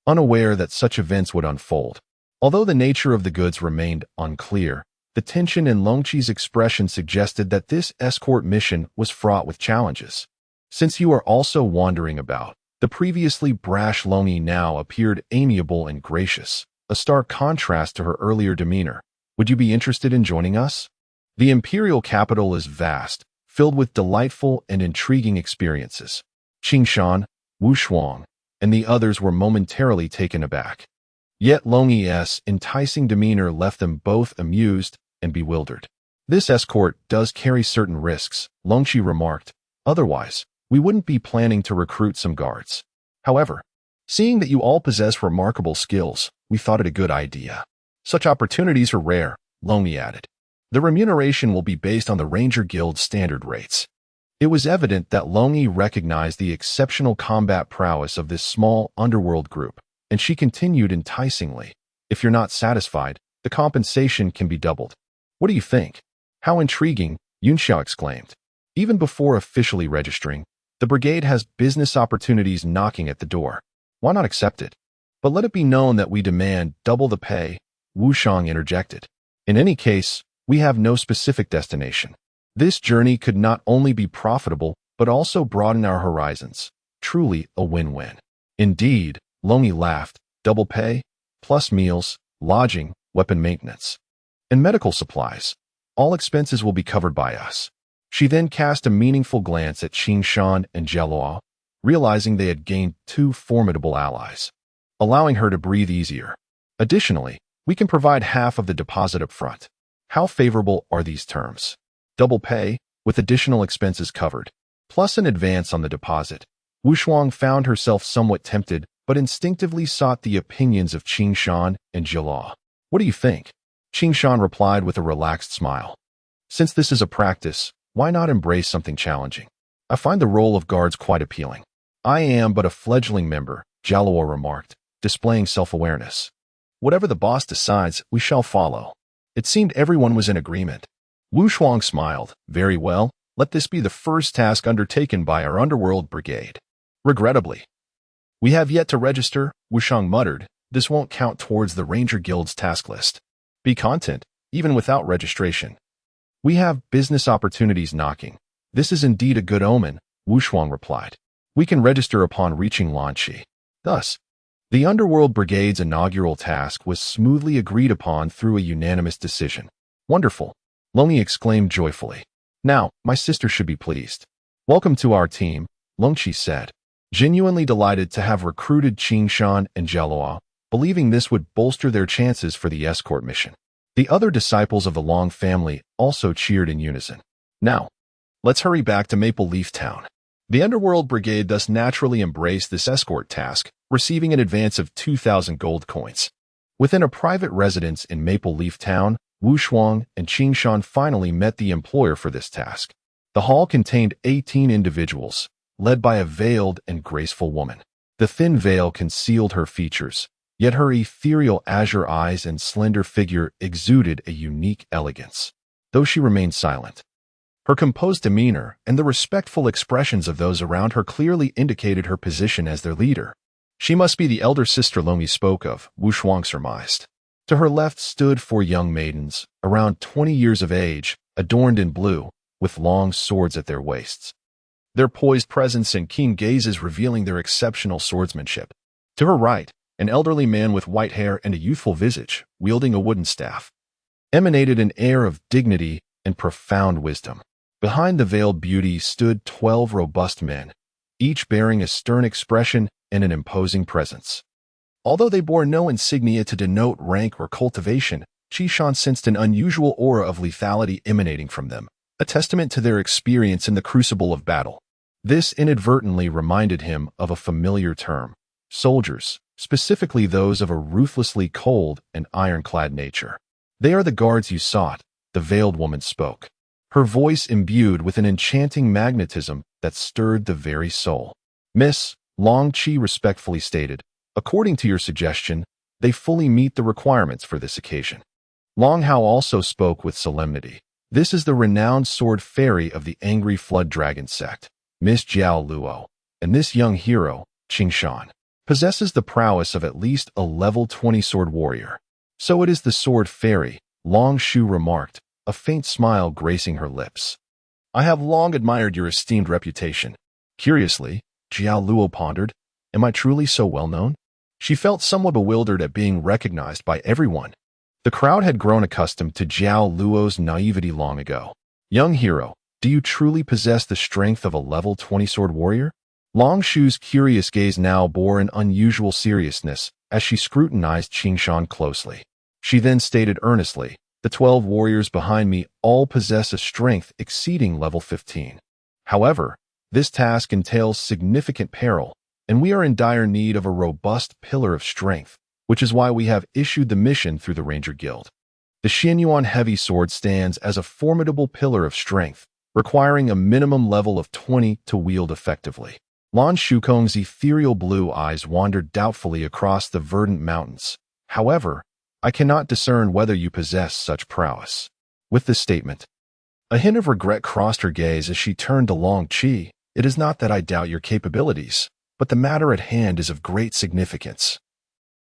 unaware that such events would unfold. Although the nature of the goods remained unclear, the tension in Longqi's expression suggested that this escort mission was fraught with challenges. Since you are also wandering about, the previously brash Longyi now appeared amiable and gracious, a stark contrast to her earlier demeanor. Would you be interested in joining us? The imperial capital is vast, filled with delightful and intriguing experiences. Qing Shan, Wu Shuang, and the others were momentarily taken aback. Yet Longyi's enticing demeanor left them both amused and bewildered. This escort does carry certain risks, Longqi remarked. Otherwise, we wouldn't be planning to recruit some guards. However, seeing that you all possess remarkable skills, we thought it a good idea. Such opportunities are rare, Longyi added. The remuneration will be based on the Ranger Guild's standard rates. It was evident that Longyi recognized the exceptional combat prowess of this small underworld group, and she continued enticingly. If you're not satisfied, the compensation can be doubled. What do you think? How intriguing, Yunxiao exclaimed. Even before officially registering, the brigade has business opportunities knocking at the door. Why not accept it? But let it be known that we demand double the pay, Wu Shang interjected. In any case, we have no specific destination. This journey could not only be profitable, but also broaden our horizons. Truly a win-win. Indeed, Longyi laughed. Double pay, plus meals, lodging, weapon maintenance, and medical supplies. All expenses will be covered by us. She then cast a meaningful glance at Qing Shan and Jialuo, realizing they had gained two formidable allies, allowing her to breathe easier. Additionally, we can provide half of the deposit up front. How favorable are these terms? Double pay, with additional expenses covered, plus an advance on the deposit. Wu Shuang found herself somewhat tempted, but instinctively sought the opinions of Qing Shan and Jialuo. What do you think? Qing Shan replied with a relaxed smile. Since this is a practice, why not embrace something challenging? I find the role of guards quite appealing. I am but a fledgling member, Jialuo remarked, displaying self-awareness. Whatever the boss decides, we shall follow. It seemed everyone was in agreement. Wu Shuang smiled. Very well, let this be the first task undertaken by our underworld brigade. Regrettably, we have yet to register, Wu Shuang muttered. This won't count towards the Ranger Guild's task list. Be content, even without registration. We have business opportunities knocking. This is indeed a good omen, Wu Shuang replied. We can register upon reaching Lan Yue. Thus, the Underworld Brigade's inaugural task was smoothly agreed upon through a unanimous decision. Wonderful, Long Yi exclaimed joyfully. Now, my sister should be pleased. Welcome to our team, Long Qi said, genuinely delighted to have recruited Qing Shan and Jialuo, believing this would bolster their chances for the escort mission. The other disciples of the Long family also cheered in unison. Now, let's hurry back to Maple Leaf Town. The Underworld Brigade thus naturally embraced this escort task, receiving an advance of 2,000 gold coins. Within a private residence in Maple Leaf Town, Wu Shuang and Qing Shan finally met the employer for this task. The hall contained 18 individuals, led by a veiled and graceful woman. The thin veil concealed her features, yet her ethereal azure eyes and slender figure exuded a unique elegance. Though she remained silent, her composed demeanor and the respectful expressions of those around her clearly indicated her position as their leader. She must be the elder sister Long Yi spoke of, Wu Shuang surmised. To her left stood four young maidens, around 20 years of age, adorned in blue, with long swords at their waists. Their poised presence and keen gazes revealing their exceptional swordsmanship. To her right, an elderly man with white hair and a youthful visage, wielding a wooden staff, emanated an air of dignity and profound wisdom. Behind the veiled beauty stood 12 robust men, each bearing a stern expression and an imposing presence. Although they bore no insignia to denote rank or cultivation, Qi Shan sensed an unusual aura of lethality emanating from them, a testament to their experience in the crucible of battle. This inadvertently reminded him of a familiar term: soldiers, specifically those of a ruthlessly cold and ironclad nature. They are the guards you sought, the veiled woman spoke, her voice imbued with an enchanting magnetism that stirred the very soul. Miss, Long Qi respectfully stated, according to your suggestion, they fully meet the requirements for this occasion. Long Hao also spoke with solemnity. This is the renowned sword fairy of the Angry Flood Dragon sect, Miss Jiao Luo, and this young hero, Qing Shan, possesses the prowess of at least a level 20 sword warrior. So it is the sword fairy, Long Shu remarked, a faint smile gracing her lips. I have long admired your esteemed reputation. Curiously, Jiao Luo pondered, am I truly so well known? She felt somewhat bewildered at being recognized by everyone. The crowd had grown accustomed to Jiao Luo's naivety long ago. Young hero, do you truly possess the strength of a level 20 sword warrior? Long Shu's curious gaze now bore an unusual seriousness as she scrutinized Qing Shan closely. She then stated earnestly, the 12 warriors behind me all possess a strength exceeding level 15. However, this task entails significant peril, and we are in dire need of a robust pillar of strength, which is why we have issued the mission through the Ranger Guild. The Xuanyuan heavy sword stands as a formidable pillar of strength, requiring a minimum level of 20 to wield effectively. Lan Shukong's ethereal blue eyes wandered doubtfully across the verdant mountains. However, I cannot discern whether you possess such prowess. With this statement, a hint of regret crossed her gaze as she turned to Long Qi. It is not that I doubt your capabilities, but the matter at hand is of great significance,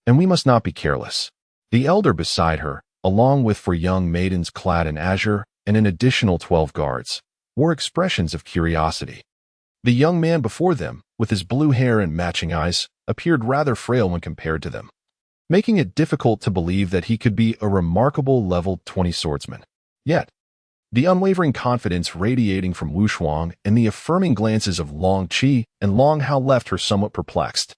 and we must not be careless. The elder beside her, along with four young maidens clad in azure and an additional 12 guards, wore expressions of curiosity. The young man before them, with his blue hair and matching eyes, appeared rather frail when compared to them, making it difficult to believe that he could be a remarkable level 20 swordsman. Yet, the unwavering confidence radiating from Wu Shuang and the affirming glances of Long Qi and Long Hao left her somewhat perplexed.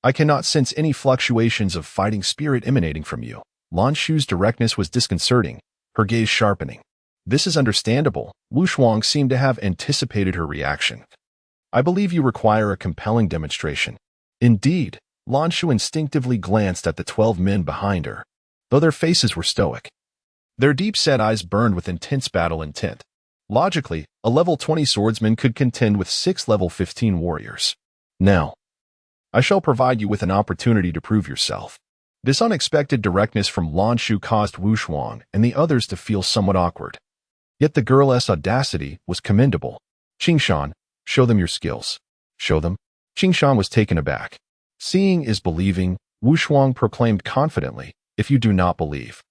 I cannot sense any fluctuations of fighting spirit emanating from you. Lan Shu's directness was disconcerting, her gaze sharpening. This is understandable. Wu Shuang seemed to have anticipated her reaction. I believe you require a compelling demonstration. Indeed, Lan Shu instinctively glanced at the 12 men behind her, though their faces were stoic. Their deep-set eyes burned with intense battle intent. Logically, a level 20 swordsman could contend with 6 level 15 warriors. Now, I shall provide you with an opportunity to prove yourself. This unexpected directness from Lan Shu caused Wu Shuang and the others to feel somewhat awkward. Yet the girl's audacity was commendable. Qingshan, show them your skills. Show them. Qingshan was taken aback. Seeing is believing, Wu Shuang proclaimed confidently, if you do not believe,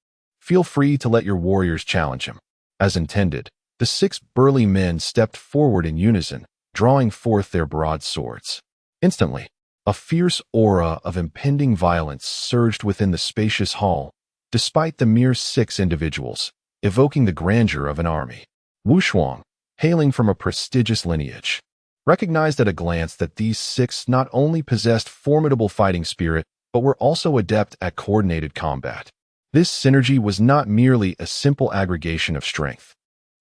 feel free to let your warriors challenge him. As intended, the 6 burly men stepped forward in unison, drawing forth their broadswords. Instantly, a fierce aura of impending violence surged within the spacious hall, despite the mere 6 individuals, evoking the grandeur of an army. Wu Shuang, hailing from a prestigious lineage, recognized at a glance that these 6 not only possessed formidable fighting spirit, but were also adept at coordinated combat. This synergy was not merely a simple aggregation of strength.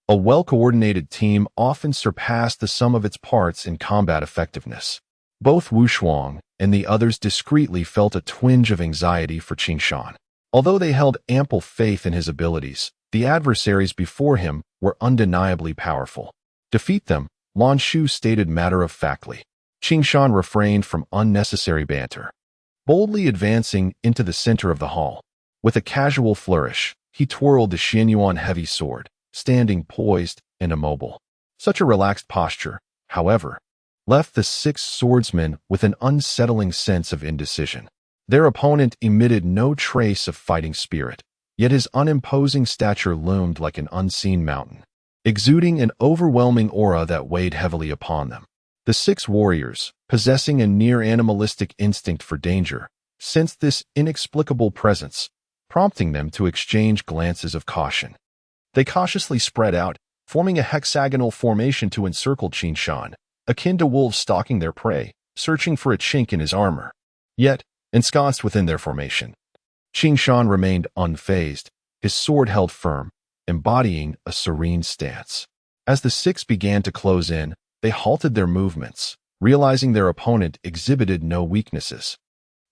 A well-coordinated team often surpassed the sum of its parts in combat effectiveness. Both Wu Shuang and the others discreetly felt a twinge of anxiety for Qingshan. Although they held ample faith in his abilities, the adversaries before him were undeniably powerful. Defeat them, Lan Shu stated matter-of-factly. Qingshan refrained from unnecessary banter. Boldly advancing into the center of the hall, with a casual flourish, he twirled the Xuanyuan heavy sword, standing poised and immobile. Such a relaxed posture, however, left the 6 swordsmen with an unsettling sense of indecision. Their opponent emitted no trace of fighting spirit, yet his unimposing stature loomed like an unseen mountain, exuding an overwhelming aura that weighed heavily upon them. The 6 warriors, possessing a near-animalistic instinct for danger, sensed this inexplicable presence, prompting them to exchange glances of caution. They cautiously spread out, forming a hexagonal formation to encircle Qingshan, akin to wolves stalking their prey, searching for a chink in his armor. Yet, ensconced within their formation, Qingshan remained unfazed, his sword held firm, embodying a serene stance. As the 6 began to close in, they halted their movements, realizing their opponent exhibited no weaknesses.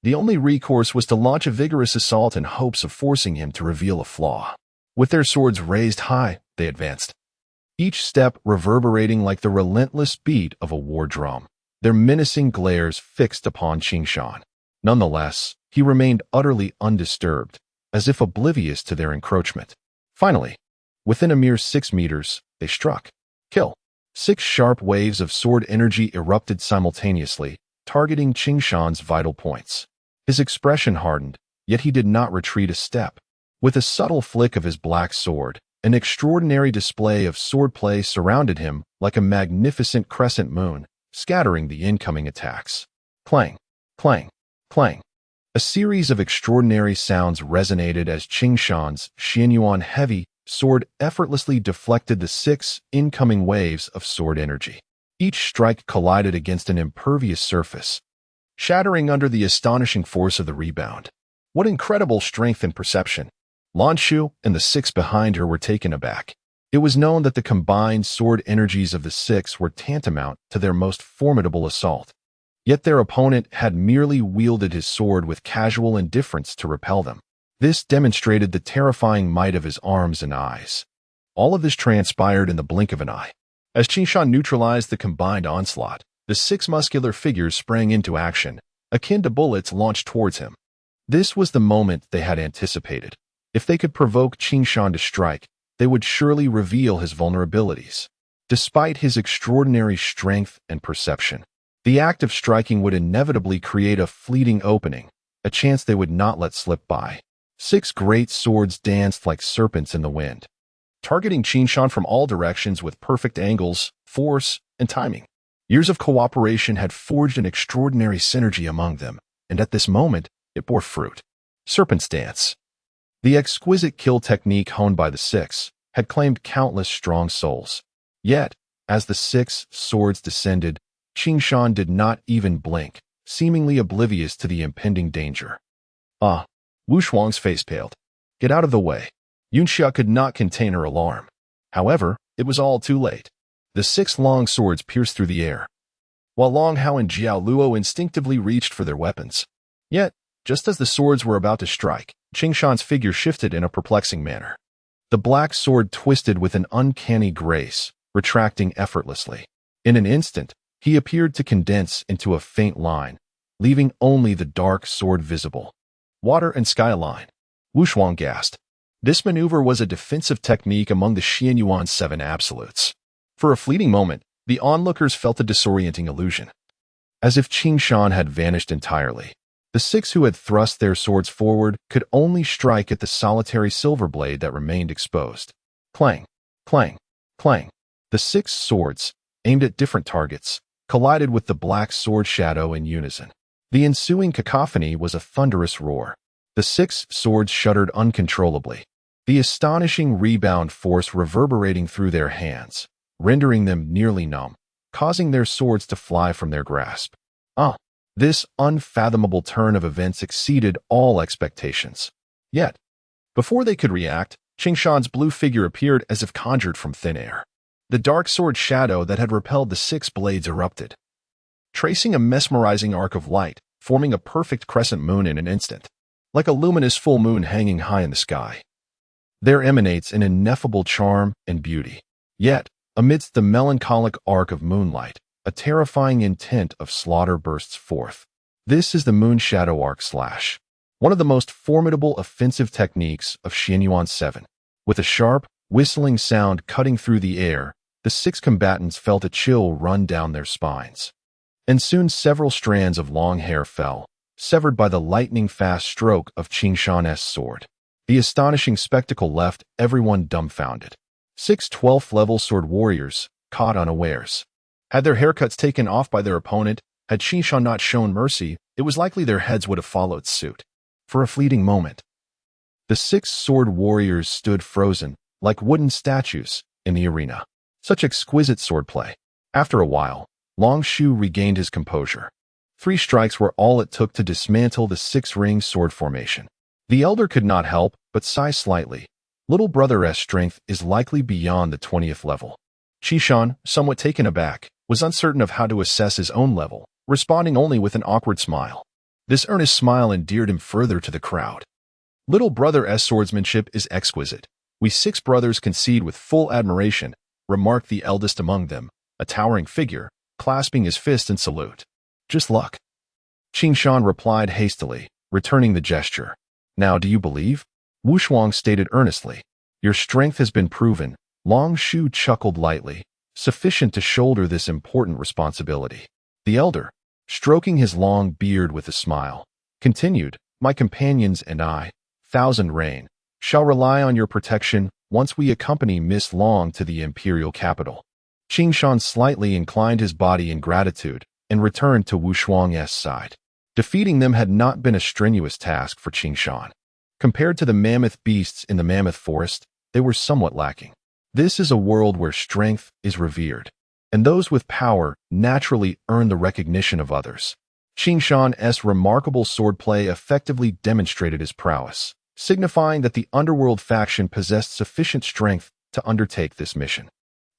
The only recourse was to launch a vigorous assault in hopes of forcing him to reveal a flaw. With their swords raised high, they advanced, each step reverberating like the relentless beat of a war drum, their menacing glares fixed upon Qingshan. Nonetheless, he remained utterly undisturbed, as if oblivious to their encroachment. Finally, within a mere 6 meters, they struck. Kill. 6 sharp waves of sword energy erupted simultaneously, targeting Qingshan's vital points. His expression hardened, yet he did not retreat a step. With a subtle flick of his black sword, an extraordinary display of swordplay surrounded him like a magnificent crescent moon, scattering the incoming attacks. Clang, clang, clang. A series of extraordinary sounds resonated as Qingshan's Xuanyuan heavy sword effortlessly deflected the 6 incoming waves of sword energy. Each strike collided against an impervious surface, shattering under the astonishing force of the rebound. What incredible strength and perception! Lan Shu and the 6 behind her were taken aback. It was known that the combined sword energies of the 6 were tantamount to their most formidable assault. Yet their opponent had merely wielded his sword with casual indifference to repel them. This demonstrated the terrifying might of his arms and eyes. All of this transpired in the blink of an eye. As Qingshan neutralized the combined onslaught, the 6 muscular figures sprang into action, akin to bullets launched towards him. This was the moment they had anticipated. If they could provoke Qingshan to strike, they would surely reveal his vulnerabilities. Despite his extraordinary strength and perception, the act of striking would inevitably create a fleeting opening, a chance they would not let slip by. 6 great swords danced like serpents in the wind, targeting Qingshan from all directions with perfect angles, force, and timing. Years of cooperation had forged an extraordinary synergy among them, and at this moment, it bore fruit. Serpent's Dance. The exquisite kill technique honed by the 6, had claimed countless strong souls. Yet, as the 6 swords descended, Qing Shan did not even blink, seemingly oblivious to the impending danger. Ah! Wu Shuang's face paled. Get out of the way. Yunxia could not contain her alarm. However, it was all too late. The 6 long swords pierced through the air, while Long Hao and Jiao Luo instinctively reached for their weapons. Yet, just as the swords were about to strike, Qing Shan's figure shifted in a perplexing manner. The black sword twisted with an uncanny grace, retracting effortlessly. In an instant, he appeared to condense into a faint line, leaving only the dark sword visible. Water and skyline. Wu Shuang gasped. This maneuver was a defensive technique among the Xuanyuan 7 absolutes. For a fleeting moment, the onlookers felt a disorienting illusion. As if Qing Shan had vanished entirely. The 6 who had thrust their swords forward could only strike at the solitary silver blade that remained exposed. Clang, clang, clang. The 6 swords, aimed at different targets, collided with the black sword shadow in unison. The ensuing cacophony was a thunderous roar. The 6 swords shuddered uncontrollably, the astonishing rebound force reverberating through their hands, rendering them nearly numb, causing their swords to fly from their grasp. This unfathomable turn of events exceeded all expectations. Yet, before they could react, Qing Shan's blue figure appeared as if conjured from thin air. The dark sword shadow that had repelled the 6 blades erupted, tracing a mesmerizing arc of light, forming a perfect crescent moon in an instant, like a luminous full moon hanging high in the sky. There emanates an ineffable charm and beauty. Yet, amidst the melancholic arc of moonlight, a terrifying intent of slaughter bursts forth. This is the moon shadow arc slash, one of the most formidable offensive techniques of Xuanyuan 7. With a sharp, whistling sound cutting through the air, the 6 combatants felt a chill run down their spines. And soon several strands of long hair fell, severed by the lightning-fast stroke of Qing Shan's sword. The astonishing spectacle left everyone dumbfounded. 6 12th-level sword warriors, caught unawares. Had their haircuts taken off by their opponent, had Qing Shan not shown mercy, it was likely their heads would have followed suit. For a fleeting moment, the 6 sword warriors stood frozen, like wooden statues, in the arena. Such exquisite swordplay. After a while, Long Shu regained his composure. 3 strikes were all it took to dismantle the 6-ring sword formation. The elder could not help but sigh slightly. Little brother's strength is likely beyond the 20th level. Qing Shan, somewhat taken aback, was uncertain of how to assess his own level, responding only with an awkward smile. This earnest smile endeared him further to the crowd. Little brother's swordsmanship is exquisite. We 6 brothers concede with full admiration, remarked the eldest among them, a towering figure, clasping his fist in salute. Just luck. Qing Shan replied hastily, returning the gesture. Now do you believe? Wu Shuang stated earnestly. Your strength has been proven. Long Shu chuckled lightly, sufficient to shoulder this important responsibility. The elder, stroking his long beard with a smile, continued, my companions and I, Thousand Rain, shall rely on your protection once we accompany Miss Long to the imperial capital. Qing Shan slightly inclined his body in gratitude and returned to Wu Shuang's side. Defeating them had not been a strenuous task for Qing Shan. Compared to the mammoth beasts in the mammoth forest, they were somewhat lacking. This is a world where strength is revered, and those with power naturally earn the recognition of others. Qing Shan's remarkable swordplay effectively demonstrated his prowess, signifying that the underworld faction possessed sufficient strength to undertake this mission.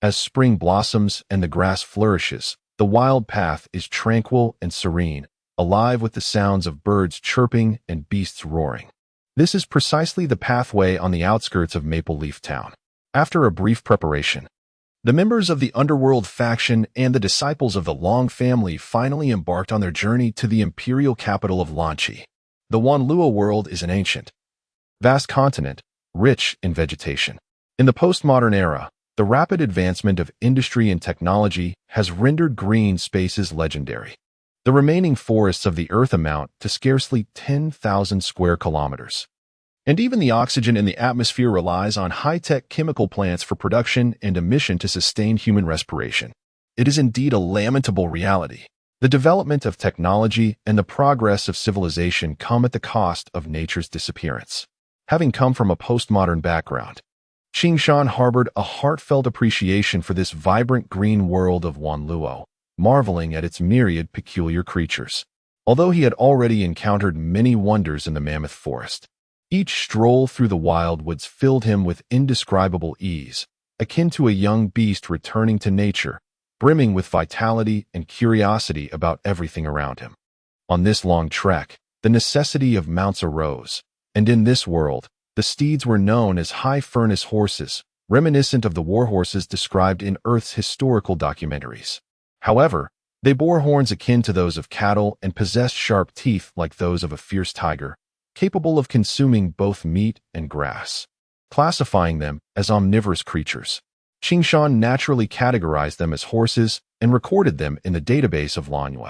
As spring blossoms and the grass flourishes, the wild path is tranquil and serene, alive with the sounds of birds chirping and beasts roaring. This is precisely the pathway on the outskirts of Maple Leaf Town. After a brief preparation, the members of the underworld faction and the disciples of the Long family finally embarked on their journey to the imperial capital of Lanqi. The Wanluo world is an ancient, vast continent, rich in vegetation. In the postmodern era, the rapid advancement of industry and technology has rendered green spaces legendary. The remaining forests of the Earth amount to scarcely 10,000 square kilometers. And even the oxygen in the atmosphere relies on high-tech chemical plants for production and emission to sustain human respiration. It is indeed a lamentable reality. The development of technology and the progress of civilization come at the cost of nature's disappearance. Having come from a postmodern background, Qing Shan harbored a heartfelt appreciation for this vibrant green world of Wanluo, marveling at its myriad peculiar creatures. Although he had already encountered many wonders in the mammoth forest, each stroll through the wildwoods filled him with indescribable ease, akin to a young beast returning to nature, brimming with vitality and curiosity about everything around him. On this long trek, the necessity of mounts arose, and in this world, the steeds were known as high-furnace horses, reminiscent of the war horses described in Earth's historical documentaries. However, they bore horns akin to those of cattle and possessed sharp teeth like those of a fierce tiger, capable of consuming both meat and grass. Classifying them as omnivorous creatures, Qing Shan naturally categorized them as horses and recorded them in the database of Lan Yue.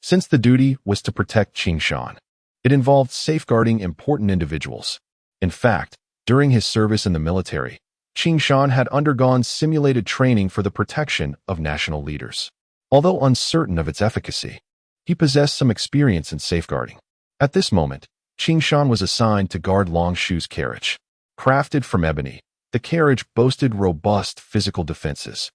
Since the duty was to protect Qing Shan, it involved safeguarding important individuals. In fact, during his service in the military, Qing Shan had undergone simulated training for the protection of national leaders. Although uncertain of its efficacy, he possessed some experience in safeguarding. At this moment, Qing Shan was assigned to guard Long Shu's carriage. Crafted from ebony, the carriage boasted robust physical defenses,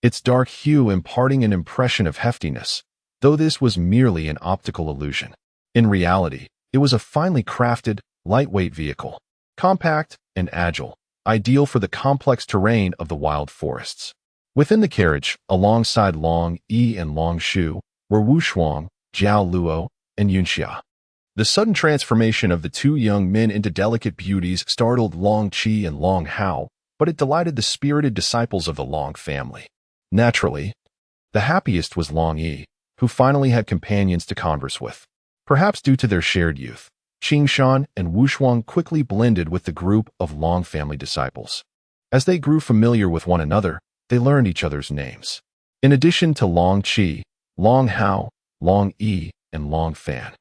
its dark hue imparting an impression of heftiness, though this was merely an optical illusion. In reality, it was a finely crafted, lightweight vehicle, compact and agile, ideal for the complex terrain of the wild forests. Within the carriage, alongside Long Yi and Long Shu, were Wu Shuang, Jiao Luo, and Yunxia. The sudden transformation of the two young men into delicate beauties startled Long Qi and Long Hao, but it delighted the spirited disciples of the Long family. Naturally, the happiest was Long Yi, who finally had companions to converse with. Perhaps due to their shared youth, Qing Shan and Wu Shuang quickly blended with the group of Long family disciples. As they grew familiar with one another, they learned each other's names. In addition to Long Qi, Long Hao, Long Yi, and Long Fan,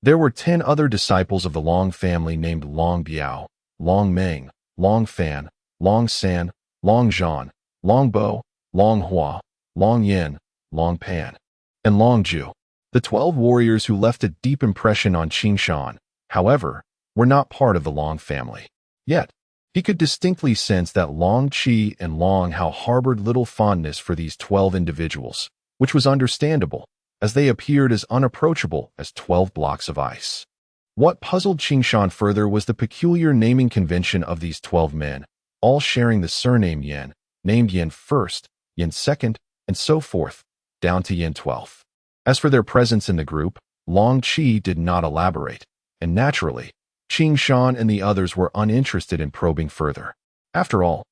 there were 10 other disciples of the Long family named Long Biao, Long Meng, Long Fan, Long San, Long Zhan, Long Bo, Long Hua, Long Yin, Long Pan, and Long Ju. The 12 warriors who left a deep impression on Qing Shan, however, were not part of the Long family. Yet, he could distinctly sense that Long Qi and Long Hao harbored little fondness for these 12 individuals, which was understandable, as they appeared as unapproachable as 12 blocks of ice. What puzzled Qing Shan further was the peculiar naming convention of these 12 men, all sharing the surname Yin, named Yin first, Yin second, and so forth, down to Yin 12th. As for their presence in the group, Long Qi did not elaborate, and naturally, Qing Shan and the others were uninterested in probing further. After all,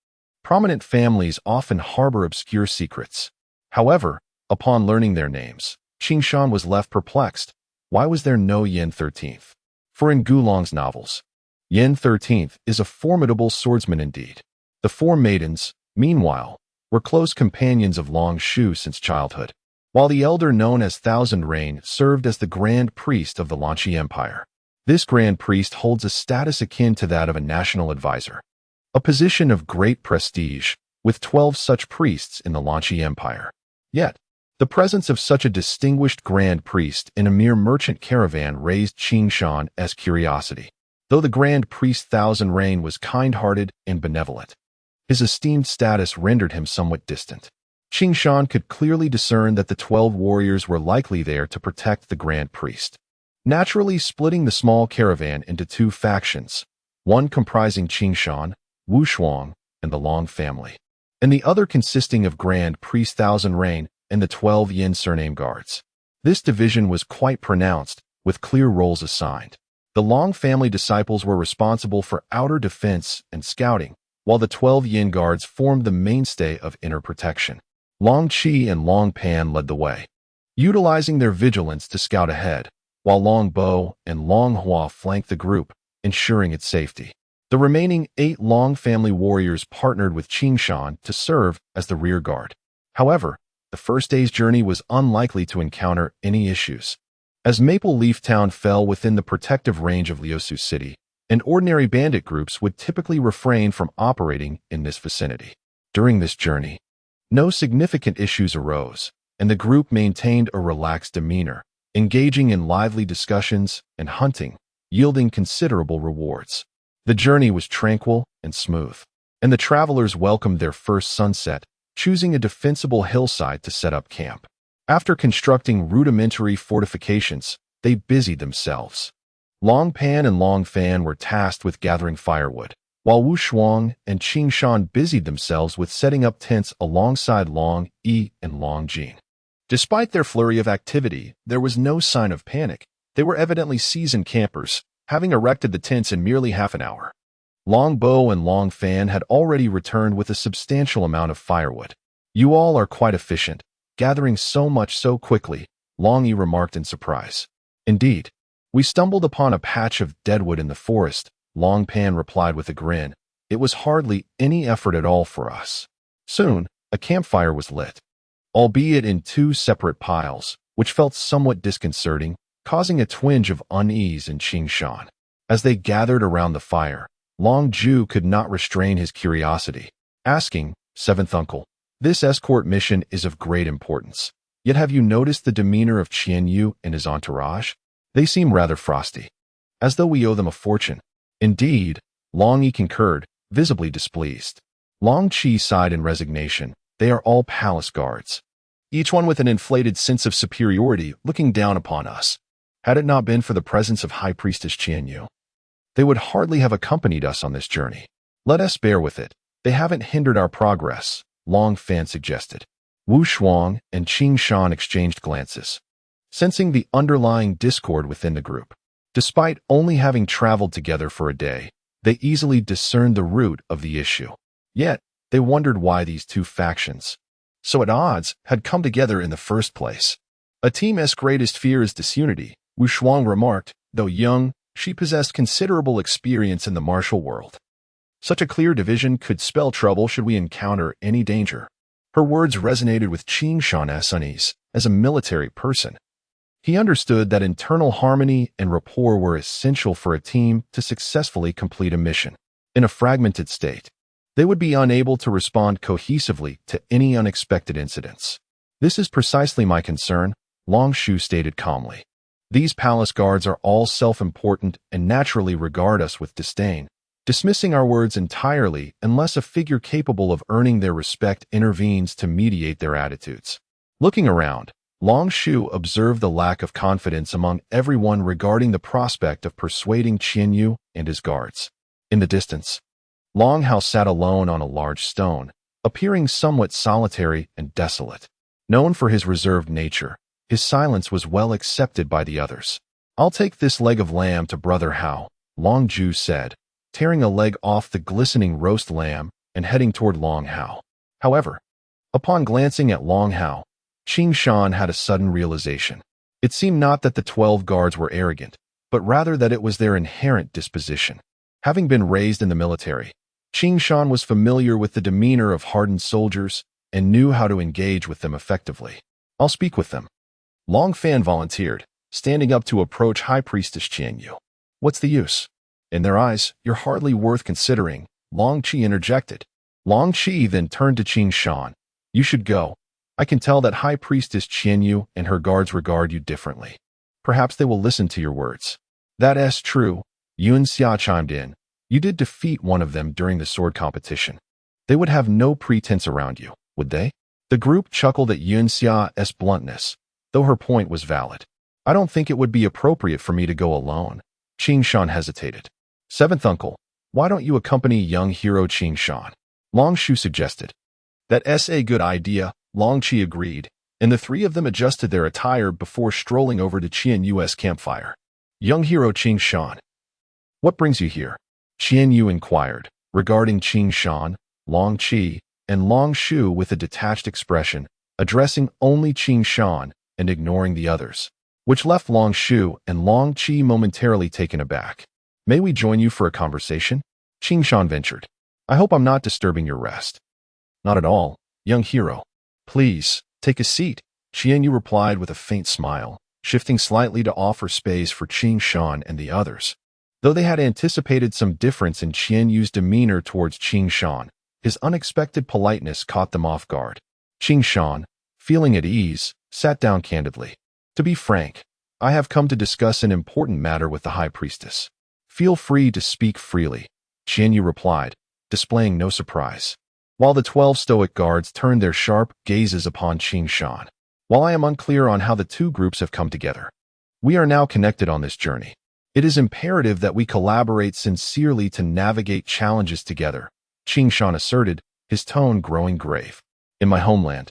prominent families often harbor obscure secrets. However, upon learning their names, Qing Shan was left perplexed. Why was there no Yin 13th? For in Gulong's novels, Yin 13th is a formidable swordsman indeed. The 4 maidens, meanwhile, were close companions of Long Shu since childhood, while the elder known as Thousand Rain served as the Grand Priest of the Lanqi Empire. This Grand Priest holds a status akin to that of a national advisor, a position of great prestige, with 12 such priests in the Lanqi Empire. Yet, the presence of such a distinguished Grand Priest in a mere merchant caravan raised Qing Shan as curiosity. Though the Grand Priest Thousand Rain was kind-hearted and benevolent, his esteemed status rendered him somewhat distant. Qing Shan could clearly discern that the 12 warriors were likely there to protect the Grand Priest, naturally splitting the small caravan into 2 factions, one comprising Qing Shan, Wu Shuang, and the Long family, and the other consisting of Grand Priest Thousand Rain and the 12 Yin surname guards. This division was quite pronounced, with clear roles assigned. The Long family disciples were responsible for outer defense and scouting, while the 12 Yin guards formed the mainstay of inner protection. Long Qi and Long Pan led the way, utilizing their vigilance to scout ahead, while Long Bo and Long Hua flanked the group, ensuring its safety. The remaining 8 Long family warriors partnered with Qing Shan to serve as the rear guard. However, the first day's journey was unlikely to encounter any issues, as Maple Leaf Town fell within the protective range of Liusu City, and ordinary bandit groups would typically refrain from operating in this vicinity. During this journey, no significant issues arose, and the group maintained a relaxed demeanor, engaging in lively discussions and hunting, yielding considerable rewards. The journey was tranquil and smooth, and the travelers welcomed their first sunset, choosing a defensible hillside to set up camp. After constructing rudimentary fortifications, they busied themselves. Long Pan and Long Fan were tasked with gathering firewood, while Wu Shuang and Qing Shan busied themselves with setting up tents alongside Long Yi and Long Jing. Despite their flurry of activity, there was no sign of panic. They were evidently seasoned campers, having erected the tents in merely half an hour. Long Bo and Long Fan had already returned with a substantial amount of firewood. "You all are quite efficient, gathering so much so quickly," Long Yi remarked in surprise. "Indeed. We stumbled upon a patch of deadwood in the forest," Long Pan replied with a grin. "It was hardly any effort at all for us." Soon, a campfire was lit, albeit in two separate piles, which felt somewhat disconcerting, causing a twinge of unease in Qing Shan. As they gathered around the fire, Long Ju could not restrain his curiosity, asking, "Seventh uncle, this escort mission is of great importance. Yet have you noticed the demeanor of Xuanyuan and his entourage? They seem rather frosty, as though we owe them a fortune." "Indeed," Long Yi concurred, visibly displeased. Long Qi sighed in resignation. "They are all palace guards, each one with an inflated sense of superiority looking down upon us. Had it not been for the presence of High Priestess Xuanyuan, they would hardly have accompanied us on this journey. Let us bear with it. They haven't hindered our progress," Long Fan suggested. Wu Shuang and Qing Shan exchanged glances, sensing the underlying discord within the group. Despite only having traveled together for a day, they easily discerned the root of the issue. Yet, they wondered why these two factions, so at odds, had come together in the first place. "A team's greatest fear is disunity," Wu Shuang remarked. Though young, she possessed considerable experience in the martial world. Such a clear division could spell trouble should we encounter any danger. Her words resonated with Qing Shan's unease. As a military person, he understood that internal harmony and rapport were essential for a team to successfully complete a mission. In a fragmented state, they would be unable to respond cohesively to any unexpected incidents. "This is precisely my concern," Long Shu stated calmly. "These palace guards are all self-important and naturally regard us with disdain, dismissing our words entirely unless a figure capable of earning their respect intervenes to mediate their attitudes." Looking around, Long Shu observed the lack of confidence among everyone regarding the prospect of persuading Xuanyuan and his guards. In the distance, Long Hao sat alone on a large stone, appearing somewhat solitary and desolate. Known for his reserved nature, his silence was well accepted by the others. "I'll take this leg of lamb to Brother Hao," Long Ju said, tearing a leg off the glistening roast lamb and heading toward Long Hao. However, upon glancing at Long Hao, Qing Shan had a sudden realization. It seemed not that the 12 guards were arrogant, but rather that it was their inherent disposition. Having been raised in the military, Qing Shan was familiar with the demeanor of hardened soldiers and knew how to engage with them effectively. "I'll speak with them," Long Fan volunteered, standing up to approach High Priestess Xuanyuan. "What's the use? In their eyes, you're hardly worth considering," Long Qi interjected. Long Qi then turned to Qing Shan. "You should go. I can tell that High Priestess Xuanyuan and her guards regard you differently. Perhaps they will listen to your words." "That's true," Yun Xia chimed in. "You did defeat one of them during the sword competition. They would have no pretense around you, would they?" The group chuckled at Yun Xia's bluntness, though her point was valid. "I don't think it would be appropriate for me to go alone." Qing Shan hesitated. "Seventh uncle, why don't you accompany young hero Qing Shan?" Long Shu suggested. "That's a good idea," Long Qi agreed, and the three of them adjusted their attire before strolling over to Xuanyuan's campfire. "Young hero Qing Shan, what brings you here?" Xuanyuan inquired, regarding Qing Shan, Long Qi, and Long Shu with a detached expression, addressing only Qing Shan and ignoring the others, which left Long Shu and Long Qi momentarily taken aback. "May we join you for a conversation?" Qing Shan ventured. "I hope I'm not disturbing your rest." "Not at all, young hero. Please, take a seat," Xuanyuan replied with a faint smile, shifting slightly to offer space for Qing Shan and the others. Though they had anticipated some difference in Xuanyuan's demeanor towards Qing Shan, his unexpected politeness caught them off guard. Qing Shan, feeling at ease, sat down candidly. "To be frank, I have come to discuss an important matter with the High Priestess." "Feel free to speak freely," Xuanyuan replied, displaying no surprise, while the 12 stoic guards turned their sharp gazes upon Qing Shan. While I am unclear on how the two groups have come together, we are now connected on this journey. It is imperative that we collaborate sincerely to navigate challenges together, Qing Shan asserted, his tone growing grave. In my homeland,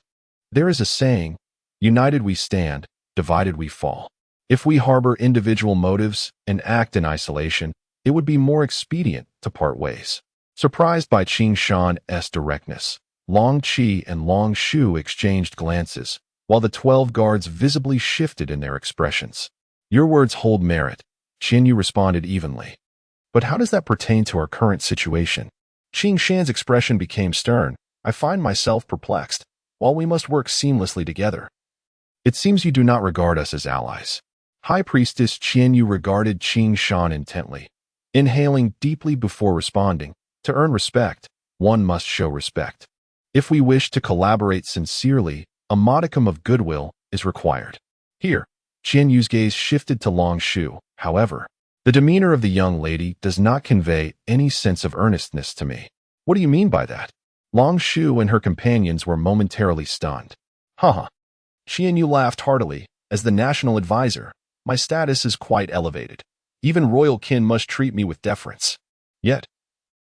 there is a saying, united we stand, divided we fall. If we harbor individual motives and act in isolation, it would be more expedient to part ways. Surprised by Qing Shan's directness, Long Qi and Long Shu exchanged glances, while the 12 guards visibly shifted in their expressions. Your words hold merit, Xuanyuan responded evenly. But how does that pertain to our current situation? Qing Shan's expression became stern. I find myself perplexed. While we must work seamlessly together, it seems you do not regard us as allies. High Priestess Xuanyuan regarded Qing Shan intently, inhaling deeply before responding. To earn respect, one must show respect. If we wish to collaborate sincerely, a modicum of goodwill is required. Here, Xuanyuan's gaze shifted to Long Shu. However, the demeanor of the young lady does not convey any sense of earnestness to me. What do you mean by that? Long Shu and her companions were momentarily stunned. Haha. Xuanyuan laughed heartily. As the national advisor, my status is quite elevated. Even royal kin must treat me with deference. Yet,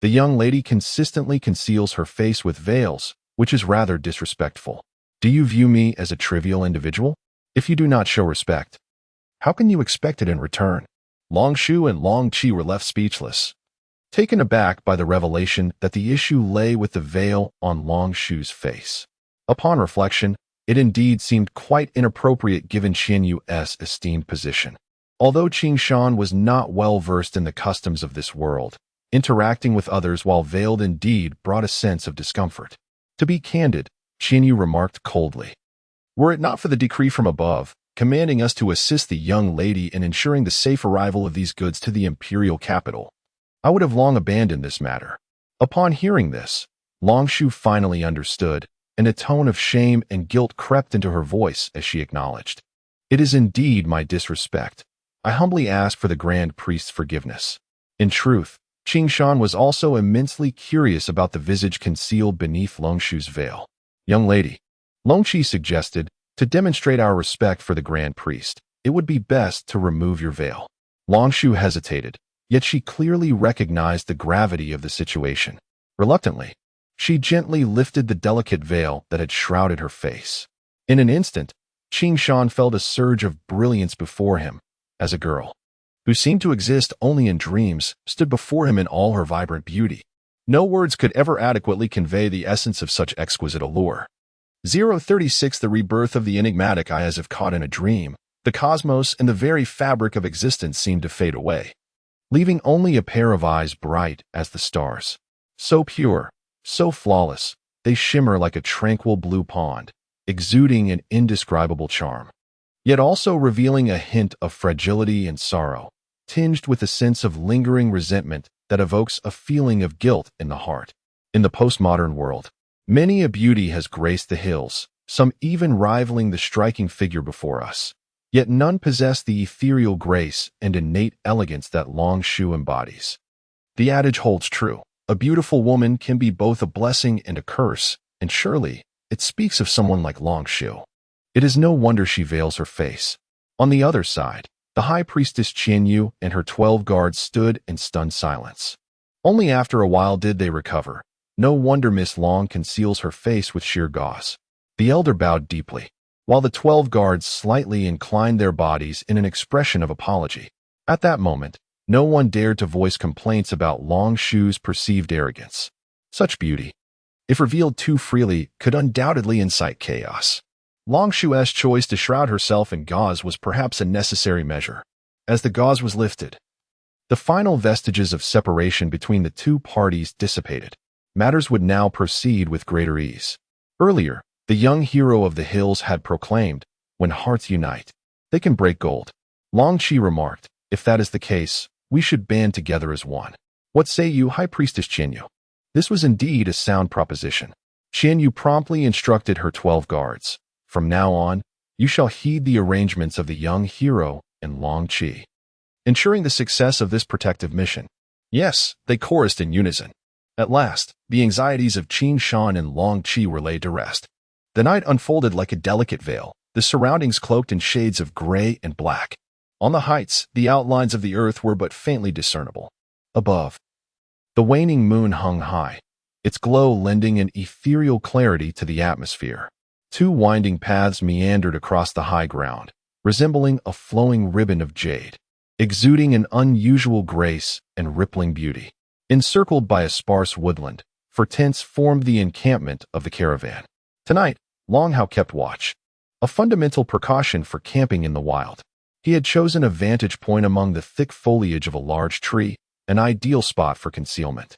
the young lady consistently conceals her face with veils, which is rather disrespectful. Do you view me as a trivial individual? If you do not show respect, how can you expect it in return? Long Shu and Long Qi were left speechless, taken aback by the revelation that the issue lay with the veil on Long Shu's face. Upon reflection, it indeed seemed quite inappropriate given Xuanyuan's esteemed position. Although Qing Shan was not well versed in the customs of this world, interacting with others while veiled indeed brought a sense of discomfort. To be candid, Xuanyuan remarked coldly, were it not for the decree from above, commanding us to assist the young lady in ensuring the safe arrival of these goods to the imperial capital, I would have long abandoned this matter. Upon hearing this, Long Shu finally understood, and a tone of shame and guilt crept into her voice as she acknowledged, it is indeed my disrespect. I humbly ask for the Grand Priest's forgiveness. In truth, Qing Shan was also immensely curious about the visage concealed beneath Long Shu's veil. Young lady, Long Qi suggested, to demonstrate our respect for the Grand Priest, it would be best to remove your veil. Long Shu hesitated, yet she clearly recognized the gravity of the situation. Reluctantly, she gently lifted the delicate veil that had shrouded her face. In an instant, Qing Shan felt a surge of brilliance before him, as a girl, who seemed to exist only in dreams, stood before him in all her vibrant beauty. No words could ever adequately convey the essence of such exquisite allure. 036 The rebirth of the enigmatic eye as if caught in a dream, the cosmos and the very fabric of existence seemed to fade away, leaving only a pair of eyes bright as the stars. So pure, so flawless, they shimmer like a tranquil blue pond, exuding an indescribable charm, yet also revealing a hint of fragility and sorrow, tinged with a sense of lingering resentment that evokes a feeling of guilt in the heart. In the postmodern world, many a beauty has graced the hills, some even rivaling the striking figure before us. Yet none possess the ethereal grace and innate elegance that Long Shu embodies. The adage holds true. A beautiful woman can be both a blessing and a curse, and surely it speaks of someone like Long Shu. It is no wonder she veils her face. On the other side, the High Priestess Xuanyuan and her 12 guards stood in stunned silence. Only after a while did they recover. No wonder Miss Long conceals her face with sheer gauze. The elder bowed deeply, while the 12 guards slightly inclined their bodies in an expression of apology. At that moment, no one dared to voice complaints about Long Shu's perceived arrogance. Such beauty, if revealed too freely, could undoubtedly incite chaos. Long Shu's choice to shroud herself in gauze was perhaps a necessary measure. As the gauze was lifted, the final vestiges of separation between the two parties dissipated. Matters would now proceed with greater ease. Earlier, the young hero of the hills had proclaimed, when hearts unite, they can break gold. Long Qi remarked, if that is the case, we should band together as one. What say you, High Priestess Xuanyuan? This was indeed a sound proposition. Xuanyuan promptly instructed her 12 guards. From now on, you shall heed the arrangements of the young hero and Long Qi, ensuring the success of this protective mission. Yes, they chorused in unison. At last, the anxieties of Qing Shan and Long Qi were laid to rest. The night unfolded like a delicate veil, the surroundings cloaked in shades of gray and black. On the heights, the outlines of the earth were but faintly discernible. Above, the waning moon hung high, its glow lending an ethereal clarity to the atmosphere. Two winding paths meandered across the high ground, resembling a flowing ribbon of jade, exuding an unusual grace and rippling beauty. Encircled by a sparse woodland, for tents formed the encampment of the caravan. Tonight, Long Hao kept watch, a fundamental precaution for camping in the wild. He had chosen a vantage point among the thick foliage of a large tree, an ideal spot for concealment,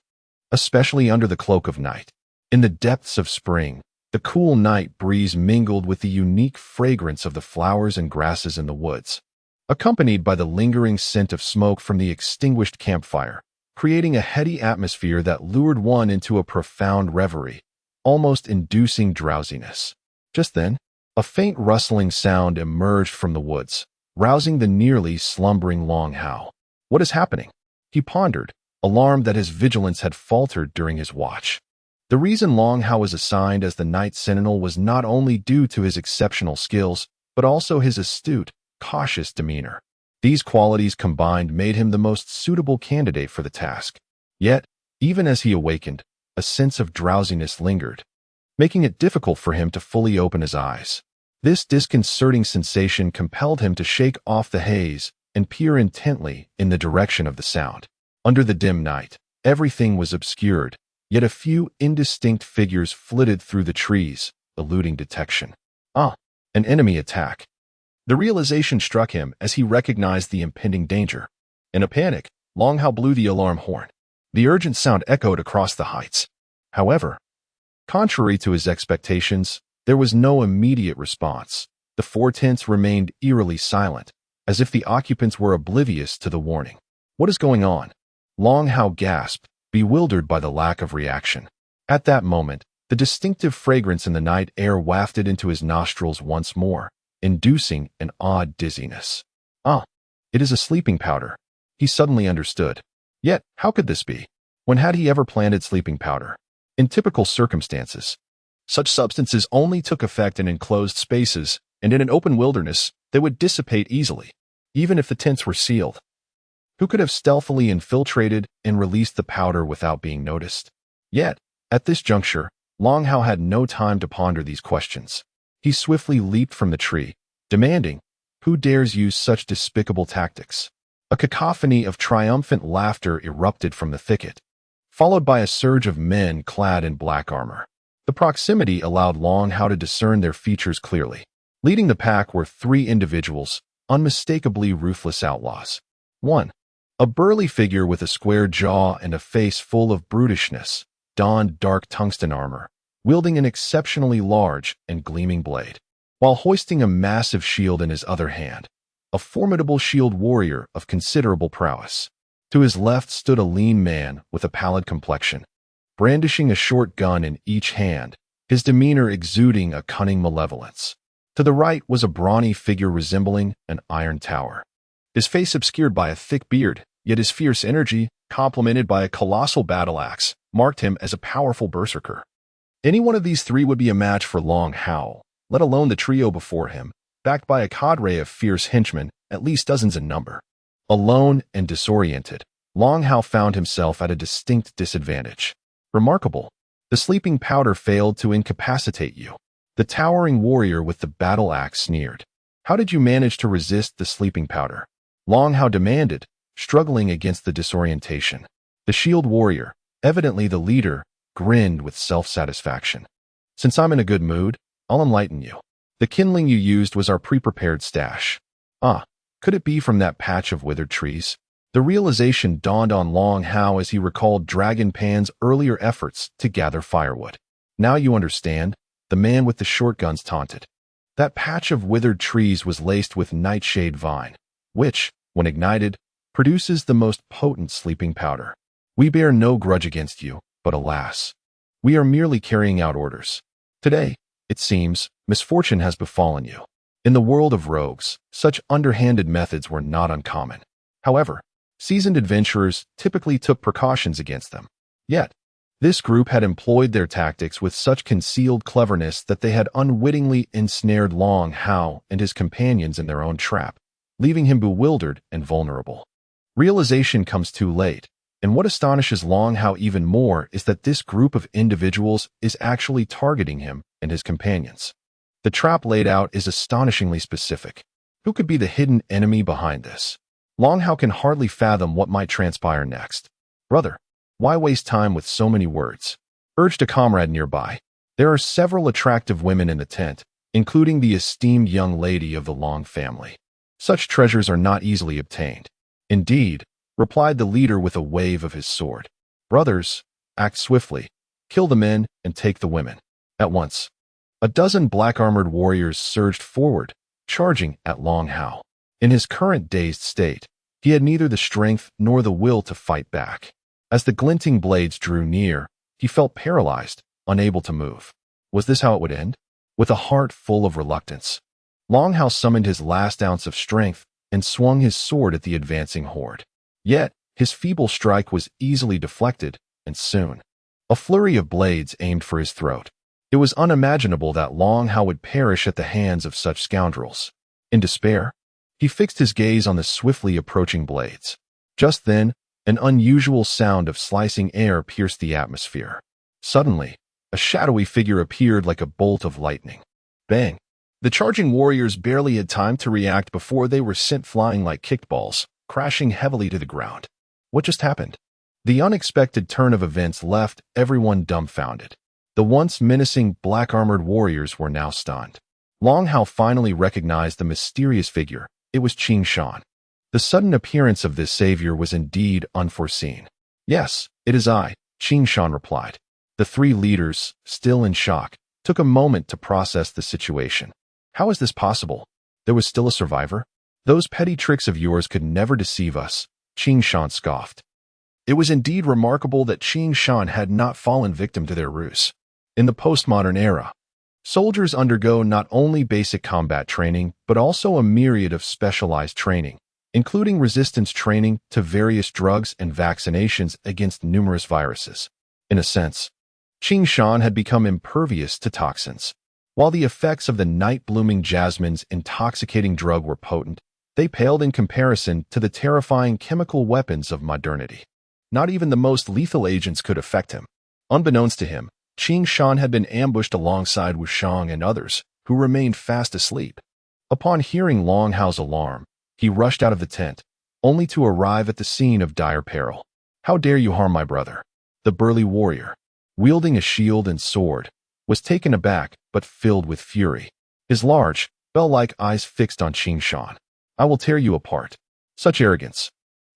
especially under the cloak of night. In the depths of spring, the cool night breeze mingled with the unique fragrance of the flowers and grasses in the woods, accompanied by the lingering scent of smoke from the extinguished campfire, creating a heady atmosphere that lured one into a profound reverie, almost inducing drowsiness. Just then, a faint rustling sound emerged from the woods, rousing the nearly slumbering Long Hao. What is happening? He pondered, alarmed that his vigilance had faltered during his watch. The reason Long Hao was assigned as the night sentinel was not only due to his exceptional skills, but also his astute, cautious demeanor. These qualities combined made him the most suitable candidate for the task. Yet, even as he awakened, a sense of drowsiness lingered, making it difficult for him to fully open his eyes. This disconcerting sensation compelled him to shake off the haze and peer intently in the direction of the sound. Under the dim night, everything was obscured, yet a few indistinct figures flitted through the trees, eluding detection. An enemy attack. The realization struck him as he recognized the impending danger. In a panic, Long Hao blew the alarm horn. The urgent sound echoed across the heights. However, contrary to his expectations, there was no immediate response. The four tents remained eerily silent, as if the occupants were oblivious to the warning. What is going on? Long Hao gasped, bewildered by the lack of reaction. At that moment, the distinctive fragrance in the night air wafted into his nostrils once more, inducing an odd dizziness. It is a sleeping powder. He suddenly understood. Yet, how could this be? When had he ever planted sleeping powder? In typical circumstances, such substances only took effect in enclosed spaces, and in an open wilderness, they would dissipate easily, even if the tents were sealed. Who could have stealthily infiltrated and released the powder without being noticed? Yet, at this juncture, Long Hao had no time to ponder these questions. He swiftly leaped from the tree, demanding, "Who dares use such despicable tactics?" A cacophony of triumphant laughter erupted from the thicket, followed by a surge of men clad in black armor. The proximity allowed Long Hao to discern their features clearly. Leading the pack were three individuals, unmistakably ruthless outlaws. One, a burly figure with a square jaw and a face full of brutishness, donned dark tungsten armor, wielding an exceptionally large and gleaming blade, while hoisting a massive shield in his other hand, a formidable shield warrior of considerable prowess. To his left stood a lean man with a pallid complexion, brandishing a short gun in each hand, his demeanor exuding a cunning malevolence. To the right was a brawny figure resembling an iron tower, his face obscured by a thick beard, yet his fierce energy, complemented by a colossal battle axe, marked him as a powerful berserker. Any one of these three would be a match for Long Hao, let alone the trio before him, backed by a cadre of fierce henchmen, at least dozens in number. Alone and disoriented, Long Hao found himself at a distinct disadvantage. Remarkable. The sleeping powder failed to incapacitate you. The towering warrior with the battle axe sneered. How did you manage to resist the sleeping powder? Long Hao demanded, struggling against the disorientation. The shield warrior, evidently the leader, grinned with self-satisfaction. Since I'm in a good mood, I'll enlighten you. The kindling you used was our pre-prepared stash. Could it be from that patch of withered trees? The realization dawned on Long Hao as he recalled Dragon Pan's earlier efforts to gather firewood. Now you understand, the man with the shotguns taunted. That patch of withered trees was laced with nightshade vine, which, when ignited, produces the most potent sleeping powder. We bear no grudge against you, but alas, we are merely carrying out orders. Today, it seems, misfortune has befallen you. In the world of rogues, such underhanded methods were not uncommon. However, seasoned adventurers typically took precautions against them. Yet, This group had employed their tactics with such concealed cleverness that they had unwittingly ensnared Long Hao and his companions in their own trap, leaving him bewildered and vulnerable. Realization comes too late, and what astonishes Long Hao even more is that this group of individuals is actually targeting him and his companions. The trap laid out is astonishingly specific. Who could be the hidden enemy behind this? Long Hao can hardly fathom what might transpire next. Brother, why waste time with so many words? Urged a comrade nearby. There are several attractive women in the tent, including the esteemed young lady of the Long family. Such treasures are not easily obtained. Indeed, replied the leader with a wave of his sword. Brothers, act swiftly, kill the men and take the women. At once. A dozen black-armored warriors surged forward, charging at Long Hao. In his current dazed state, he had neither the strength nor the will to fight back. As the glinting blades drew near, he felt paralyzed, unable to move. Was this how it would end? With a heart full of reluctance, Long Hao summoned his last ounce of strength and swung his sword at the advancing horde. Yet, his feeble strike was easily deflected, and soon, a flurry of blades aimed for his throat. It was unimaginable that Long Hao would perish at the hands of such scoundrels. In despair, he fixed his gaze on the swiftly approaching blades. Just then, an unusual sound of slicing air pierced the atmosphere. Suddenly, a shadowy figure appeared like a bolt of lightning. Bang! The charging warriors barely had time to react before they were sent flying like kickballs, crashing heavily to the ground. What just happened? The unexpected turn of events left everyone dumbfounded. The once menacing black-armored warriors were now stunned. Long Hao finally recognized the mysterious figure. It was Qing Shan. The sudden appearance of this savior was indeed unforeseen. Yes, it is I, Qing Shan replied. The three leaders, still in shock, took a moment to process the situation. How is this possible? There was still a survivor? Those petty tricks of yours could never deceive us, Qing Shan scoffed. It was indeed remarkable that Qing Shan had not fallen victim to their ruse. In the postmodern era, soldiers undergo not only basic combat training, but also a myriad of specialized training, including resistance training to various drugs and vaccinations against numerous viruses. In a sense, Qing Shan had become impervious to toxins. While the effects of the night-blooming jasmine's intoxicating drug were potent, they paled in comparison to the terrifying chemical weapons of modernity. Not even the most lethal agents could affect him. Unbeknownst to him, Qing Shan had been ambushed alongside Wu Shang and others, who remained fast asleep. Upon hearing Long Hao's alarm, he rushed out of the tent, only to arrive at the scene of dire peril. How dare you harm my brother? The burly warrior, wielding a shield and sword, was taken aback but filled with fury. His large, bell-like eyes fixed on Qing Shan. I will tear you apart. Such arrogance.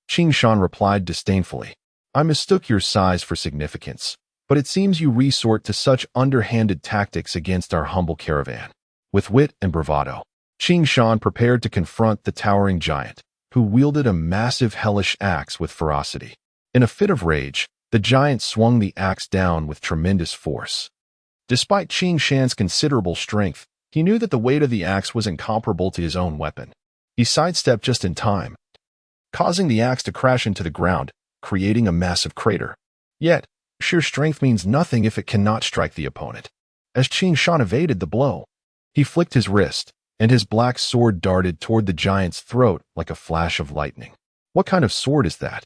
Qing Shan replied disdainfully. I mistook your size for significance, but it seems you resort to such underhanded tactics against our humble caravan. With wit and bravado, Qing Shan prepared to confront the towering giant, who wielded a massive hellish axe with ferocity. In a fit of rage, the giant swung the axe down with tremendous force. Despite Qing Shan's considerable strength, he knew that the weight of the axe was incomparable to his own weapon. He sidestepped just in time, causing the axe to crash into the ground, creating a massive crater. Yet, sheer strength means nothing if it cannot strike the opponent. As Qing Shan evaded the blow, he flicked his wrist, and his black sword darted toward the giant's throat like a flash of lightning. What kind of sword is that?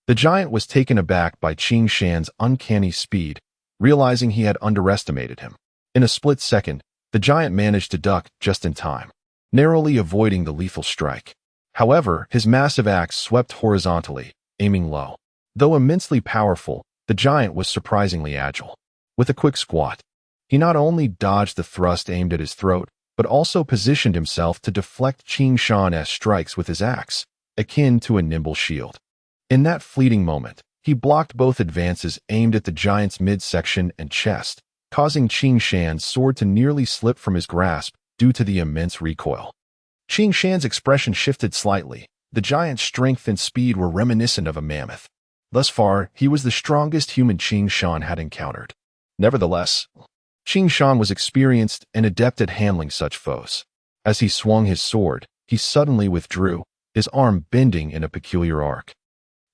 The giant was taken aback by Qing Shan's uncanny speed, realizing he had underestimated him. In a split second, the giant managed to duck just in time, narrowly avoiding the lethal strike. However, his massive axe swept horizontally, aiming low. Though immensely powerful, the giant was surprisingly agile. With a quick squat, he not only dodged the thrust aimed at his throat, but also positioned himself to deflect Qing Shan's strikes with his axe, akin to a nimble shield. In that fleeting moment, he blocked both advances aimed at the giant's midsection and chest, causing Qing Shan's sword to nearly slip from his grasp due to the immense recoil. Qing Shan's expression shifted slightly. The giant's strength and speed were reminiscent of a mammoth. Thus far, he was the strongest human Qing Shan had encountered. Nevertheless, Qing Shan was experienced and adept at handling such foes. As he swung his sword, he suddenly withdrew, his arm bending in a peculiar arc,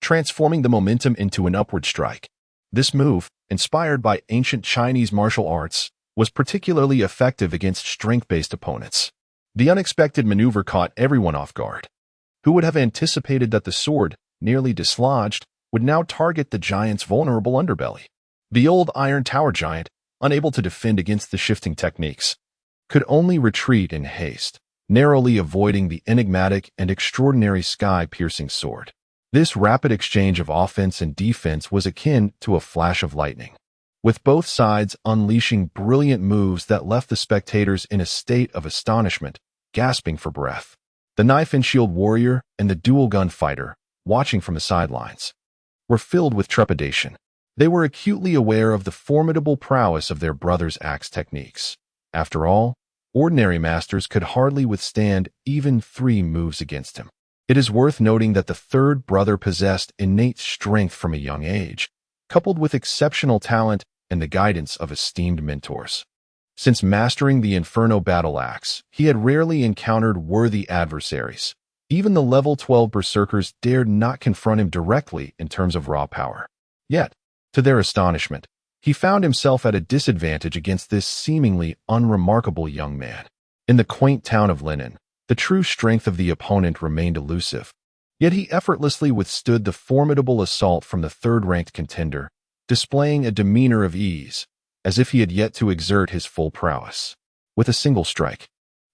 transforming the momentum into an upward strike. This move, inspired by ancient Chinese martial arts, was particularly effective against strength-based opponents. The unexpected maneuver caught everyone off guard. Who would have anticipated that the sword, nearly dislodged, would now target the giant's vulnerable underbelly? The old Iron Tower giant, unable to defend against the shifting techniques, could only retreat in haste, narrowly avoiding the enigmatic and extraordinary sky-piercing sword. This rapid exchange of offense and defense was akin to a flash of lightning, with both sides unleashing brilliant moves that left the spectators in a state of astonishment, gasping for breath. The knife-and-shield warrior and the dual-gun fighter, watching from the sidelines, were filled with trepidation. They were acutely aware of the formidable prowess of their brother's axe techniques. After all, ordinary masters could hardly withstand even 3 moves against him. It is worth noting that the third brother possessed innate strength from a young age, coupled with exceptional talent and the guidance of esteemed mentors. Since mastering the Inferno battle axe, he had rarely encountered worthy adversaries. Even the level 12 berserkers dared not confront him directly in terms of raw power. Yet, to their astonishment, he found himself at a disadvantage against this seemingly unremarkable young man. In the quaint town of Linen, the true strength of the opponent remained elusive. Yet he effortlessly withstood the formidable assault from the third-ranked contender, displaying a demeanor of ease, as if he had yet to exert his full prowess. With a single strike,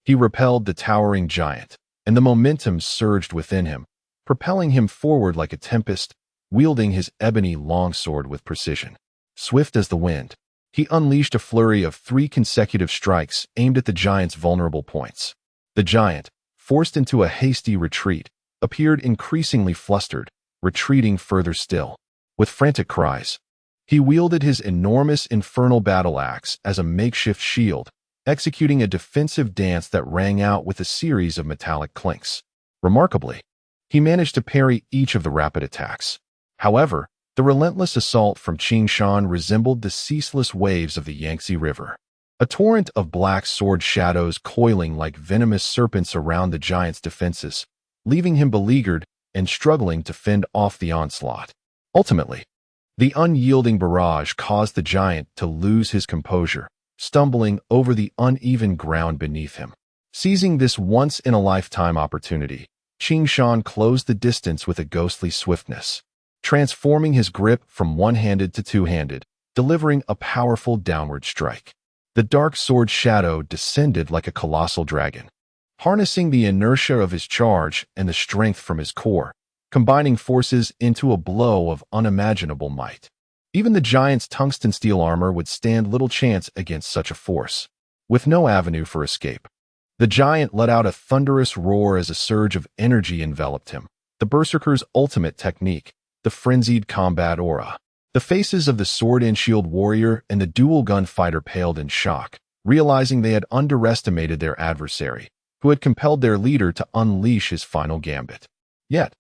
he repelled the towering giant, and the momentum surged within him, propelling him forward like a tempest, wielding his ebony longsword with precision. Swift as the wind, he unleashed a flurry of 3 consecutive strikes aimed at the giant's vulnerable points. The giant, forced into a hasty retreat, appeared increasingly flustered, retreating further still. With frantic cries, he wielded his enormous infernal battle axe as a makeshift shield, executing a defensive dance that rang out with a series of metallic clinks. Remarkably, he managed to parry each of the rapid attacks. However, the relentless assault from Qing Shan resembled the ceaseless waves of the Yangtze River, a torrent of black sword shadows coiling like venomous serpents around the giant's defenses, leaving him beleaguered and struggling to fend off the onslaught. Ultimately, the unyielding barrage caused the giant to lose his composure, stumbling over the uneven ground beneath him. Seizing this once-in-a-lifetime opportunity, Qing Shan closed the distance with a ghostly swiftness, transforming his grip from one-handed to two-handed, delivering a powerful downward strike. The dark sword shadow descended like a colossal dragon, harnessing the inertia of his charge and the strength from his core, combining forces into a blow of unimaginable might. Even the giant's tungsten steel armor would stand little chance against such a force. With no avenue for escape, the giant let out a thunderous roar as a surge of energy enveloped him, the berserker's ultimate technique, the frenzied combat aura. The faces of the sword-and-shield warrior and the dual-gun fighter paled in shock, realizing they had underestimated their adversary, who had compelled their leader to unleash his final gambit. Yet,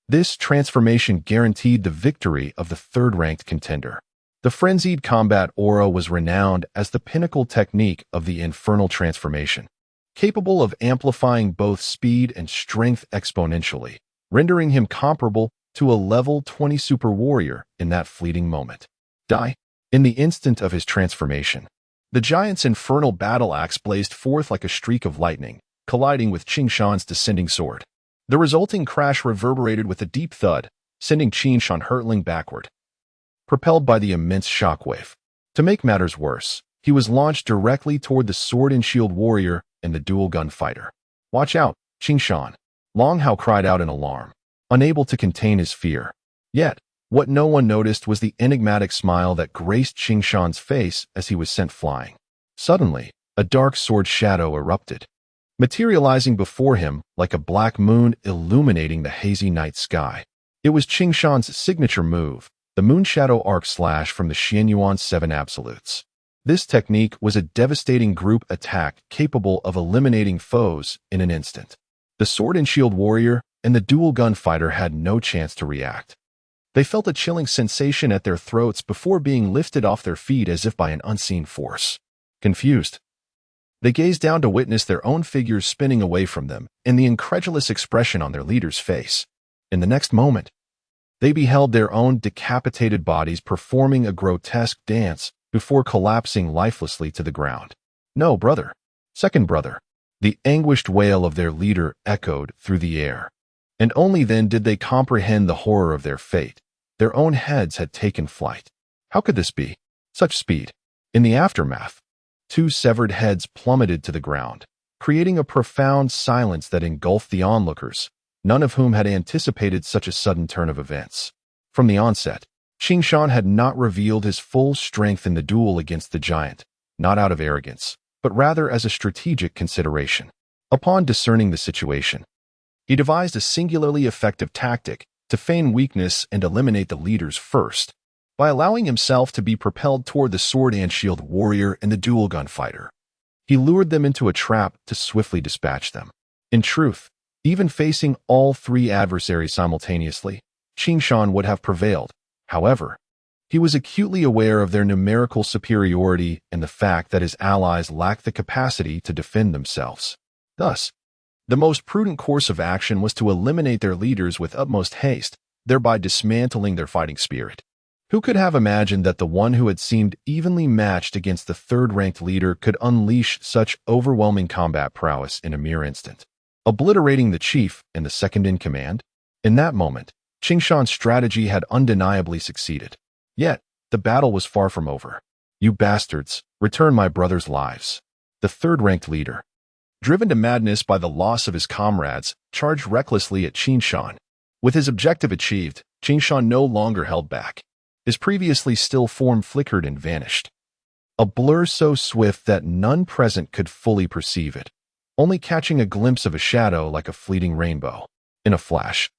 this transformation guaranteed the victory of the third-ranked contender. The frenzied combat aura was renowned as the pinnacle technique of the infernal transformation, capable of amplifying both speed and strength exponentially, rendering him comparable to a level 20 super warrior in that fleeting moment. In the instant of his transformation, the giant's infernal battle axe blazed forth like a streak of lightning, colliding with Qing Shan's descending sword. The resulting crash reverberated with a deep thud, sending Qing Shan hurtling backward, propelled by the immense shockwave. To make matters worse, he was launched directly toward the sword-and-shield warrior and the dual-gun fighter. "Watch out, Qing Shan!" Long Hao cried out in alarm, unable to contain his fear. Yet, what no one noticed was the enigmatic smile that graced Qing Shan's face as he was sent flying. Suddenly, a dark sword shadow erupted, materializing before him like a black moon illuminating the hazy night sky. It was Qing Shan's signature move, the Moon Shadow Arc Slash from the Xuanyuan 7 Absolutes. This technique was a devastating group attack capable of eliminating foes in an instant. The sword-and-shield warrior and the dual-gun fighter had no chance to react. They felt a chilling sensation at their throats before being lifted off their feet as if by an unseen force. Confused, they gazed down to witness their own figures spinning away from them and the incredulous expression on their leader's face. In the next moment, They beheld their own decapitated bodies performing a grotesque dance before collapsing lifelessly to the ground. "No, brother! Second brother!" The anguished wail of their leader echoed through the air. And only then did they comprehend the horror of their fate. Their own heads had taken flight. How could this be? Such speed. In the aftermath, two severed heads plummeted to the ground, creating a profound silence that engulfed the onlookers, none of whom had anticipated such a sudden turn of events. From the onset, Qing Shan had not revealed his full strength in the duel against the giant, not out of arrogance, but rather as a strategic consideration. Upon discerning the situation, he devised a singularly effective tactic to feign weakness and eliminate the leaders first, by allowing himself to be propelled toward the sword and shield warrior and the dual gunfighter. He lured them into a trap to swiftly dispatch them. In truth, even facing all three adversaries simultaneously, Qing Shan would have prevailed. However, he was acutely aware of their numerical superiority and the fact that his allies lacked the capacity to defend themselves. Thus, the most prudent course of action was to eliminate their leaders with utmost haste, thereby dismantling their fighting spirit. Who could have imagined that the one who had seemed evenly matched against the third-ranked leader could unleash such overwhelming combat prowess in a mere instant, obliterating the chief and the second-in-command? In that moment, Qing Shan's strategy had undeniably succeeded. Yet, the battle was far from over. "You bastards, return my brother's lives." The third-ranked leader, driven to madness by the loss of his comrades, charged recklessly at Qing Shan. With his objective achieved, Qing Shan no longer held back. His previously still form flickered and vanished. A blur so swift that none present could fully perceive it, only catching a glimpse of a shadow like a fleeting rainbow. In a flash,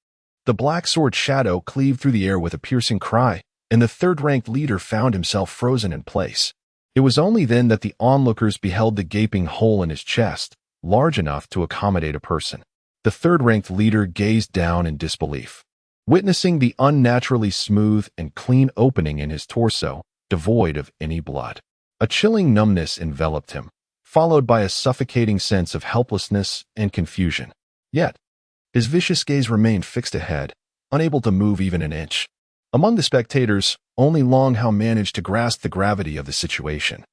the black sword shadow cleaved through the air with a piercing cry, and the third-ranked leader found himself frozen in place. It was only then that the onlookers beheld the gaping hole in his chest, large enough to accommodate a person. The third-ranked leader gazed down in disbelief, witnessing the unnaturally smooth and clean opening in his torso, devoid of any blood. A chilling numbness enveloped him, followed by a suffocating sense of helplessness and confusion. Yet, his vicious gaze remained fixed ahead, unable to move even an inch. Among the spectators, only Long Hao managed to grasp the gravity of the situation.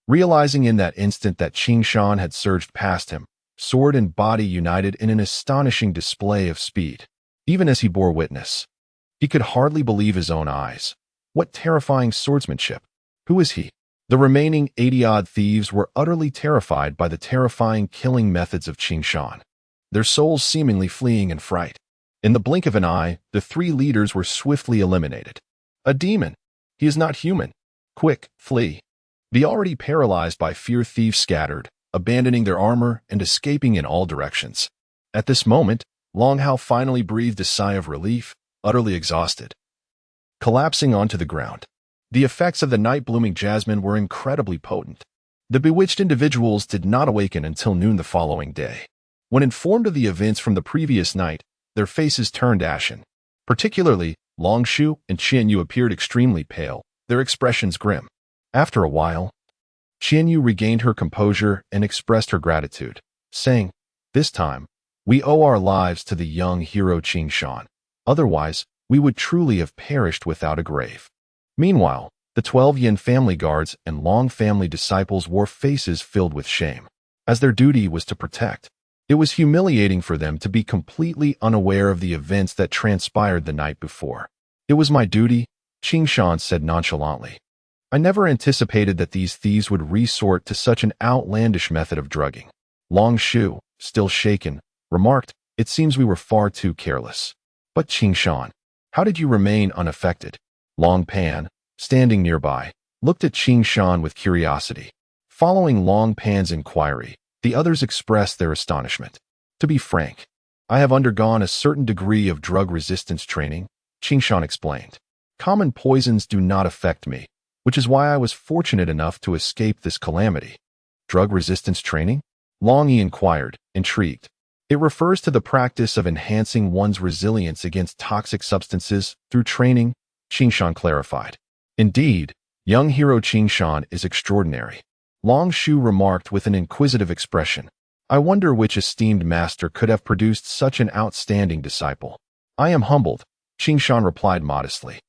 Realizing in that instant that Qing Shan had surged past him, sword and body united in an astonishing display of speed. Even as he bore witness, he could hardly believe his own eyes. What terrifying swordsmanship! Who is he? The remaining 80-odd thieves were utterly terrified by the terrifying killing methods of Qing Shan, their souls seemingly fleeing in fright. In the blink of an eye, the three leaders were swiftly eliminated. A demon! He is not human! Quick, flee! The already paralyzed by fear thieves scattered, abandoning their armor and escaping in all directions. At this moment, Long Hao finally breathed a sigh of relief, utterly exhausted. Collapsing onto the ground, the effects of the night-blooming jasmine were incredibly potent. The bewitched individuals did not awaken until noon the following day. When informed of the events from the previous night, their faces turned ashen. Particularly, Long Shu and Xuanyuan appeared extremely pale, their expressions grim. After a while, Xuanyuan regained her composure and expressed her gratitude, saying, "This time, we owe our lives to the young hero Qing Shan. Otherwise, we would truly have perished without a grave." Meanwhile, the 12 Yin family guards and Long family disciples wore faces filled with shame, as their duty was to protect. It was humiliating for them to be completely unaware of the events that transpired the night before. "It was my duty," Qing Shan said nonchalantly. "I never anticipated that these thieves would resort to such an outlandish method of drugging." Long Shu, still shaken, remarked, "It seems we were far too careless." "But Qing Shan, how did you remain unaffected?" Long Pan, standing nearby, looked at Qing Shan with curiosity. Following Long Pan's inquiry, the others expressed their astonishment. "To be frank, I have undergone a certain degree of drug resistance training," Qing Shan explained. "Common poisons do not affect me, which is why I was fortunate enough to escape this calamity." "Drug resistance training?" Long Yi inquired, intrigued. "It refers to the practice of enhancing one's resilience against toxic substances through training," Qing Shan clarified. "Indeed, young hero Qing Shan is extraordinary." Long Shu remarked with an inquisitive expression. "I wonder which esteemed master could have produced such an outstanding disciple." "I am humbled," Qing Shan replied modestly.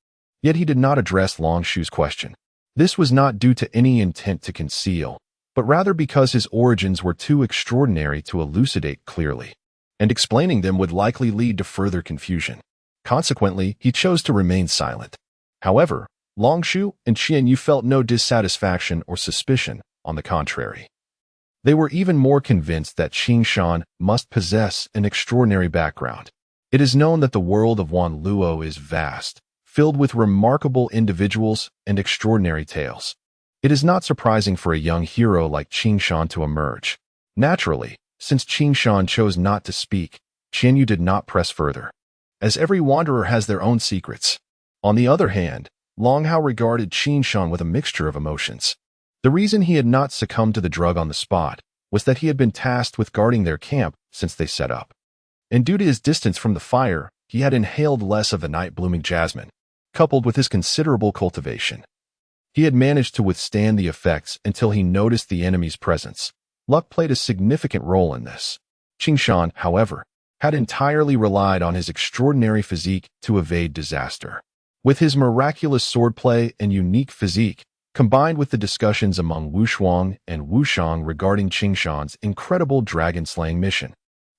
Yet he did not address Long Shu's question. This was not due to any intent to conceal, but rather because his origins were too extraordinary to elucidate clearly, and explaining them would likely lead to further confusion. Consequently, he chose to remain silent. However, Long Shu and Xuanyuan felt no dissatisfaction or suspicion, on the contrary. They were even more convinced that Qing Shan must possess an extraordinary background. It is known that the world of Wan Luo is vast, filled with remarkable individuals and extraordinary tales. It is not surprising for a young hero like Qing Shan to emerge. Naturally, since Qing Shan chose not to speak, Xuanyuan did not press further, as every wanderer has their own secrets. On the other hand, Long Hao regarded Qing Shan with a mixture of emotions. The reason he had not succumbed to the drug on the spot was that he had been tasked with guarding their camp since they set up. And due to his distance from the fire, he had inhaled less of the night-blooming jasmine, coupled with his considerable cultivation. He had managed to withstand the effects until he noticed the enemy's presence. Luck played a significant role in this. Qing Shan, however, had entirely relied on his extraordinary physique to evade disaster. With his miraculous swordplay and unique physique, combined with the discussions among Wu Shuang and Wu Shang regarding Qing Shan's incredible dragon-slaying mission,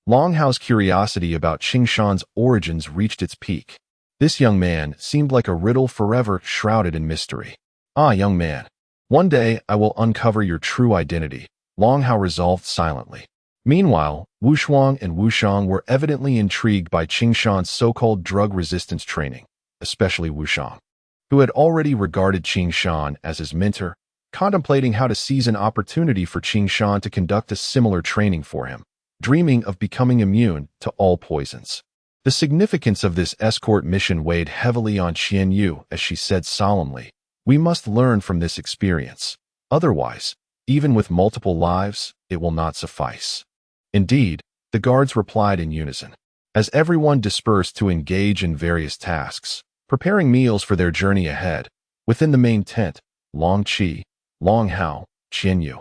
Long Hao's curiosity about Qing Shan's origins reached its peak. This young man seemed like a riddle forever shrouded in mystery. Ah, young man, one day I will uncover your true identity, Long Hao resolved silently. Meanwhile, Wu Shuang and Wu Shang were evidently intrigued by Qing Shan's so-called drug resistance training, especially Wu Shang, who had already regarded Qing Shan as his mentor, contemplating how to seize an opportunity for Qing Shan to conduct a similar training for him, dreaming of becoming immune to all poisons. The significance of this escort mission weighed heavily on Xuanyuan as she said solemnly, "We must learn from this experience. Otherwise, even with multiple lives, it will not suffice." Indeed, the guards replied in unison. As everyone dispersed to engage in various tasks, preparing meals for their journey ahead, within the main tent, Long Qi, Long Hao, Xuanyuan,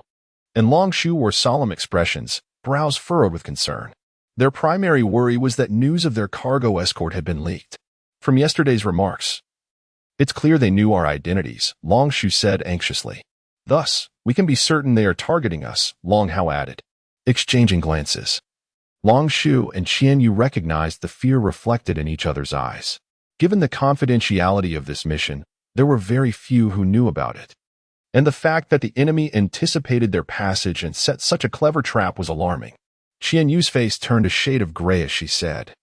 and Long Shu wore solemn expressions, brows furrowed with concern. Their primary worry was that news of their cargo escort had been leaked. From yesterday's remarks, "It's clear they knew our identities," Long Shu said anxiously. "Thus, we can be certain they are targeting us," Long Hao added. Exchanging glances, Long Shu and Xuanyuan recognized the fear reflected in each other's eyes. Given the confidentiality of this mission, there were very few who knew about it. And the fact that the enemy anticipated their passage and set such a clever trap was alarming. Xuanyuan's face turned a shade of gray as she said,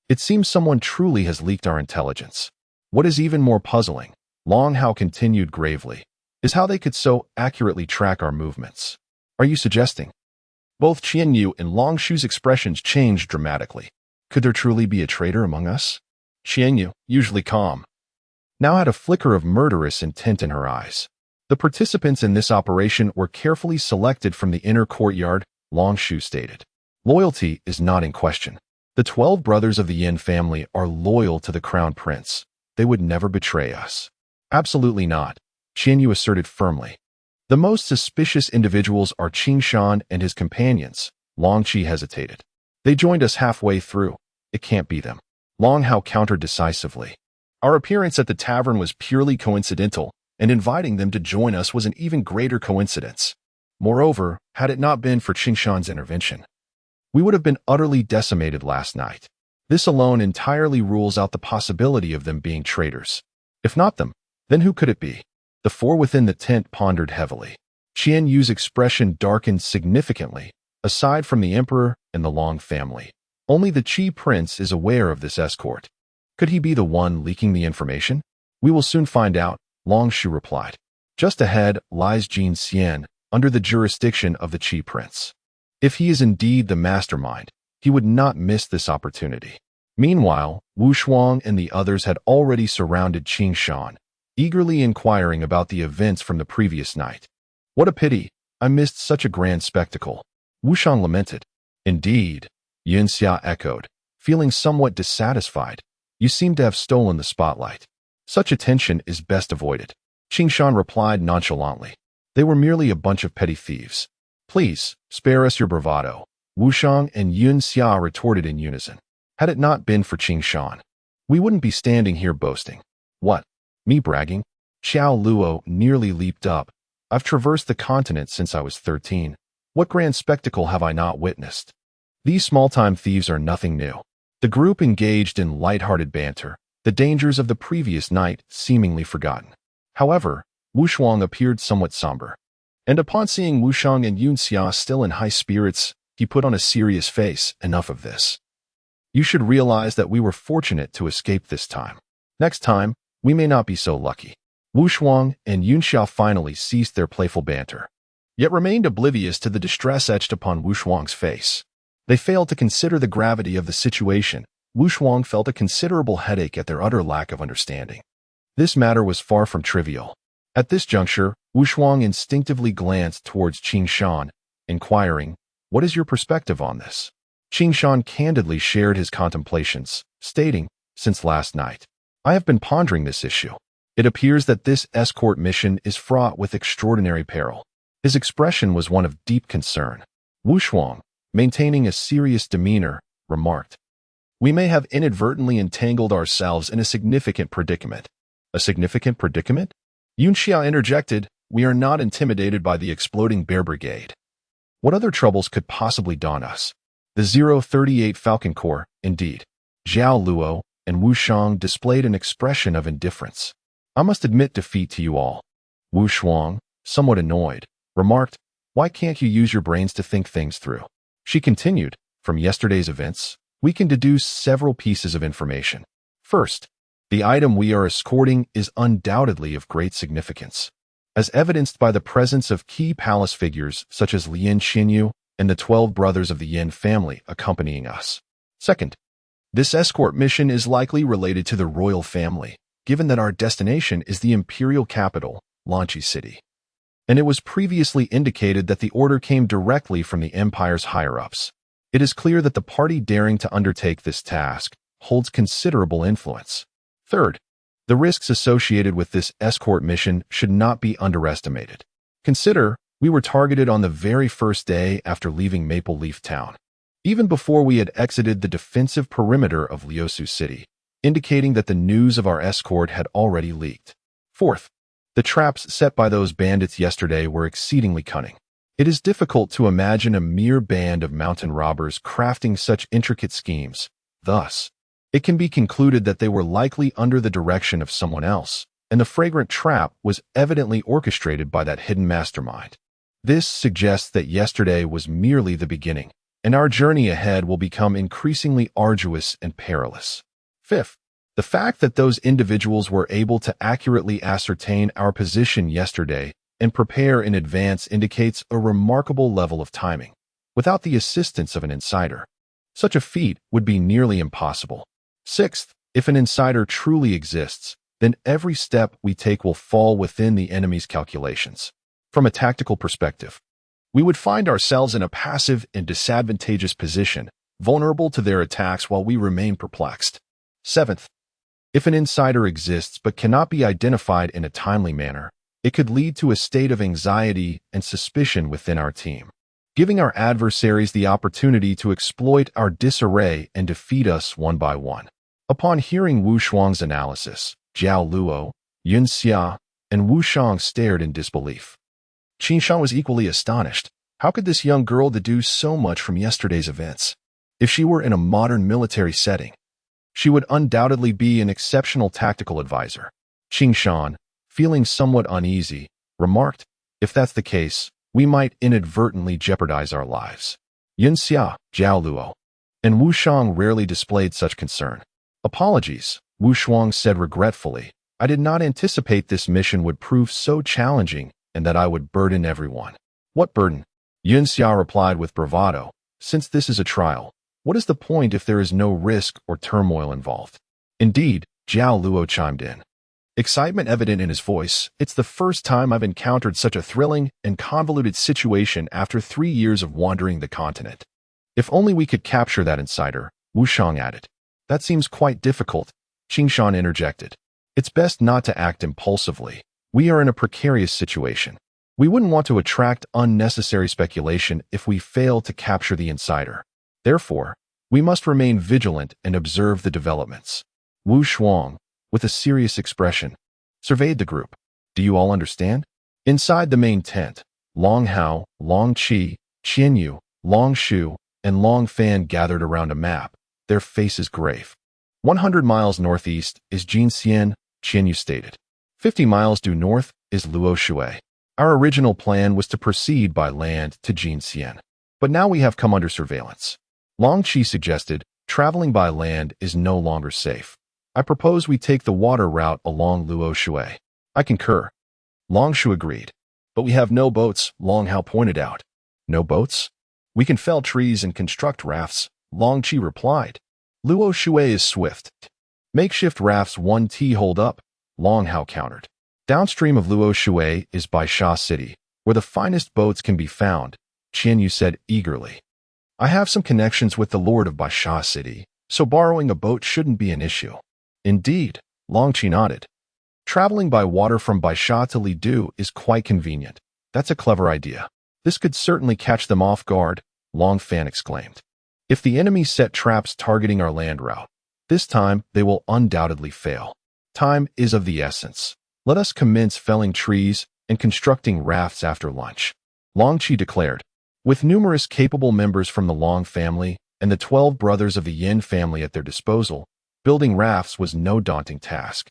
"It seems someone truly has leaked our intelligence. What is even more puzzling," Long Hao continued gravely, "is how they could so accurately track our movements." "Are you suggesting?" Both Xuanyuan and Long Shu's expressions changed dramatically. Could there truly be a traitor among us? Xuanyuan, usually calm, now had a flicker of murderous intent in her eyes. "The participants in this operation were carefully selected from the inner courtyard," Long Shu stated. "Loyalty is not in question. The 12 brothers of the Yin family are loyal to the crown prince. They would never betray us." "Absolutely not," Xuanyuan asserted firmly. "The most suspicious individuals are Qing Shan and his companions." Long Qi hesitated. "They joined us halfway through. It can't be them." Long Hao countered decisively. "Our appearance at the tavern was purely coincidental, and inviting them to join us was an even greater coincidence. Moreover, had it not been for Qing Shan's intervention, we would have been utterly decimated last night. This alone entirely rules out the possibility of them being traitors. If not them, then who could it be?" The four within the tent pondered heavily. Xuanyuan's expression darkened significantly. Aside from the emperor and the Long family, only the Qi prince is aware of this escort. Could he be the one leaking the information? "We will soon find out," Long Shu replied. "Just ahead lies Jin Xian, under the jurisdiction of the Qi prince. If he is indeed the mastermind, he would not miss this opportunity." Meanwhile, Wu Shuang and the others had already surrounded Qing Shan, eagerly inquiring about the events from the previous night. "What a pity, I missed such a grand spectacle," Wu Shang lamented. "Indeed," Yin Xia echoed, feeling somewhat dissatisfied. "You seem to have stolen the spotlight. Such attention is best avoided." Qing Shan replied nonchalantly. "They were merely a bunch of petty thieves. Please, spare us your bravado," Wu Shang and Yin Xia retorted in unison. Had it not been for Qing Shan, we wouldn't be standing here boasting. What? Me bragging? Xiao Luo nearly leaped up. I've traversed the continent since I was 13. What grand spectacle have I not witnessed? These small-time thieves are nothing new. The group engaged in light-hearted banter, the dangers of the previous night seemingly forgotten. However, Wuxuang appeared somewhat somber. And upon seeing Wushang and Yunxia still in high spirits, he put on a serious face. Enough of this. You should realize that we were fortunate to escape this time. Next time, we may not be so lucky. Wuxuang and Yunxia finally ceased their playful banter, yet remained oblivious to the distress etched upon Wuxuang's face. They failed to consider the gravity of the situation. Wuxuang felt a considerable headache at their utter lack of understanding. This matter was far from trivial. At this juncture, Wuxuang instinctively glanced towards Qing Shan, inquiring, "What is your perspective on this?" Qing Shan candidly shared his contemplations, stating, "Since last night, I have been pondering this issue. It appears that this escort mission is fraught with extraordinary peril." His expression was one of deep concern. Wuxuang, maintaining a serious demeanor, remarked, "We may have inadvertently entangled ourselves in a significant predicament." "A significant predicament?" Yunxia interjected, "We are not intimidated by the exploding bear brigade. What other troubles could possibly daunt us? The 038 Falcon Corps, indeed." Xiao Luo and Wu Shang displayed an expression of indifference. "I must admit defeat to you all." Wu Shuang, somewhat annoyed, remarked, "Why can't you use your brains to think things through?" She continued, "From yesterday's events, we can deduce several pieces of information. First, the item we are escorting is undoubtedly of great significance, as evidenced by the presence of key palace figures such as Lien Xinyu and the 12 brothers of the Yin family accompanying us. Second, this escort mission is likely related to the royal family, given that our destination is the imperial capital, Lanchi City. And it was previously indicated that the order came directly from the empire's higher-ups. It is clear that the party daring to undertake this task holds considerable influence. Third, the risks associated with this escort mission should not be underestimated. Consider, we were targeted on the very first day after leaving Maple Leaf Town, even before we had exited the defensive perimeter of Liusu City, indicating that the news of our escort had already leaked. Fourth, the traps set by those bandits yesterday were exceedingly cunning. It is difficult to imagine a mere band of mountain robbers crafting such intricate schemes. Thus, it can be concluded that they were likely under the direction of someone else, and the fragrant trap was evidently orchestrated by that hidden mastermind. This suggests that yesterday was merely the beginning, and our journey ahead will become increasingly arduous and perilous. Fifth, the fact that those individuals were able to accurately ascertain our position yesterday and prepare in advance indicates a remarkable level of timing. Without the assistance of an insider, such a feat would be nearly impossible. Sixth, if an insider truly exists, then every step we take will fall within the enemy's calculations. From a tactical perspective, we would find ourselves in a passive and disadvantageous position, vulnerable to their attacks while we remain perplexed. Seventh, if an insider exists but cannot be identified in a timely manner, it could lead to a state of anxiety and suspicion within our team, giving our adversaries the opportunity to exploit our disarray and defeat us one by one. Upon hearing Wu Shuang's analysis, Zhao Luo, Yun Xia, and Wu Shang stared in disbelief. Qin Shan was equally astonished. How could this young girl deduce so much from yesterday's events? If she were in a modern military setting, she would undoubtedly be an exceptional tactical advisor. Qing Shan, feeling somewhat uneasy, remarked, "If that's the case, we might inadvertently jeopardize our lives." Yun Xia, Zhao Luo, and Wu Shang rarely displayed such concern. "Apologies," Wu Shuang said regretfully. "I did not anticipate this mission would prove so challenging and that I would burden everyone." "What burden?" Yun Xia replied with bravado. "Since this is a trial, what is the point if there is no risk or turmoil involved?" "Indeed," Zhao Luo chimed in, excitement evident in his voice. "It's the first time I've encountered such a thrilling and convoluted situation after 3 years of wandering the continent." "If only we could capture that insider," Wu Shang added. "That seems quite difficult," Qing Shan interjected. "It's best not to act impulsively. We are in a precarious situation. We wouldn't want to attract unnecessary speculation if we fail to capture the insider. Therefore, we must remain vigilant and observe the developments." Wu Shuang, with a serious expression, surveyed the group. Do you all understand? Inside the main tent, Long Hao, Long Qi, Qian Yu, Long Shu, and Long Fan gathered around a map, their faces grave. 100 miles northeast is Jinxian, Qian Yu stated. 50 miles due north is Luo Shui. Our original plan was to proceed by land to Jinxian, but now we have come under surveillance. Long Qi suggested, traveling by land is no longer safe. I propose we take the water route along Luo Shui. I concur. Long Shu agreed. But we have no boats, Long Hao pointed out. No boats? We can fell trees and construct rafts, Long Qi replied. Luo Shui is swift. Makeshift rafts 1T hold up, Long Hao countered. Downstream of Luo Shui is Baisha City, where the finest boats can be found, Qian Yu said eagerly. I have some connections with the Lord of Baisha City, so borrowing a boat shouldn't be an issue. Indeed, Long Qi nodded. Traveling by water from Baisha to Lidu is quite convenient. That's a clever idea. This could certainly catch them off guard, Long Fan exclaimed. If the enemy set traps targeting our land route, this time they will undoubtedly fail. Time is of the essence. Let us commence felling trees and constructing rafts after lunch, Long Qi declared. With numerous capable members from the Long family and the 12 brothers of the Yin family at their disposal, building rafts was no daunting task.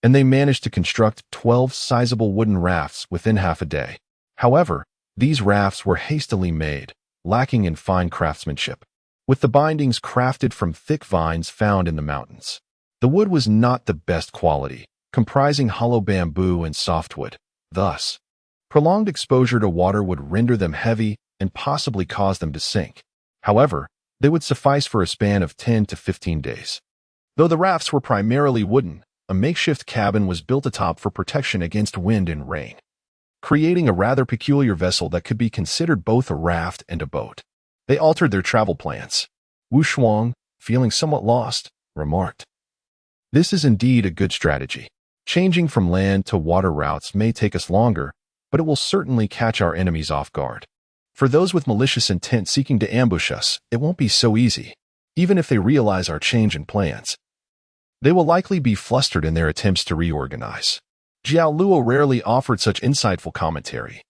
And they managed to construct 12 sizable wooden rafts within half a day. However, these rafts were hastily made, lacking in fine craftsmanship, with the bindings crafted from thick vines found in the mountains. The wood was not the best quality, comprising hollow bamboo and softwood. Thus, prolonged exposure to water would render them heavy and possibly cause them to sink. However, they would suffice for a span of 10 to 15 days. Though the rafts were primarily wooden, a makeshift cabin was built atop for protection against wind and rain, creating a rather peculiar vessel that could be considered both a raft and a boat. They altered their travel plans. Wu Shuang, feeling somewhat lost, remarked, "This is indeed a good strategy. Changing from land to water routes may take us longer, but it will certainly catch our enemies off guard. For those with malicious intent seeking to ambush us, it won't be so easy, even if they realize our change in plans. They will likely be flustered in their attempts to reorganize." Jiao Luo rarely offered such insightful commentary,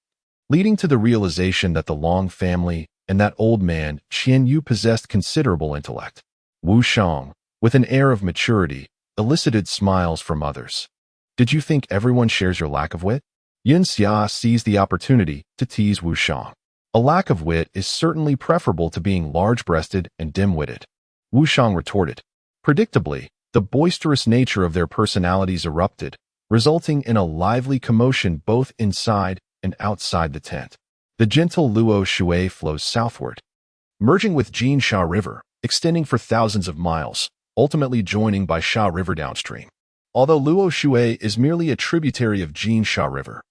leading to the realization that the Long family and that old man, Qian Yu, possessed considerable intellect. Wu Shang, with an air of maturity, elicited smiles from others. Did you think everyone shares your lack of wit? Yun Xia seized the opportunity to tease Wu Shang. A lack of wit is certainly preferable to being large-breasted and dim-witted, Wu Shang retorted. Predictably, the boisterous nature of their personalities erupted, resulting in a lively commotion both inside and outside the tent. The gentle Luo Shui flows southward, merging with Jinsha River, extending for thousands of miles, ultimately joining Baisha River downstream. Although Luo Shui is merely a tributary of Jinsha River,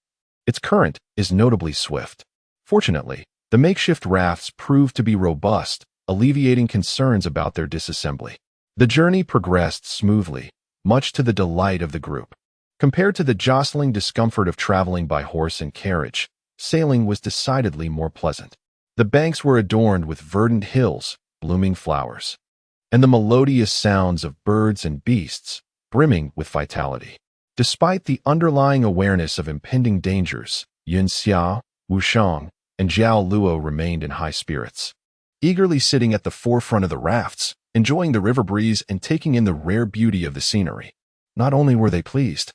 its current is notably swift. Fortunately, the makeshift rafts proved to be robust, alleviating concerns about their disassembly. The journey progressed smoothly, much to the delight of the group. Compared to the jostling discomfort of traveling by horse and carriage, sailing was decidedly more pleasant. The banks were adorned with verdant hills, blooming flowers, and the melodious sounds of birds and beasts, brimming with vitality. Despite the underlying awareness of impending dangers, Yun Xia, Wu Shang, and Jiao Luo remained in high spirits, eagerly sitting at the forefront of the rafts, enjoying the river breeze and taking in the rare beauty of the scenery. Not only were they pleased,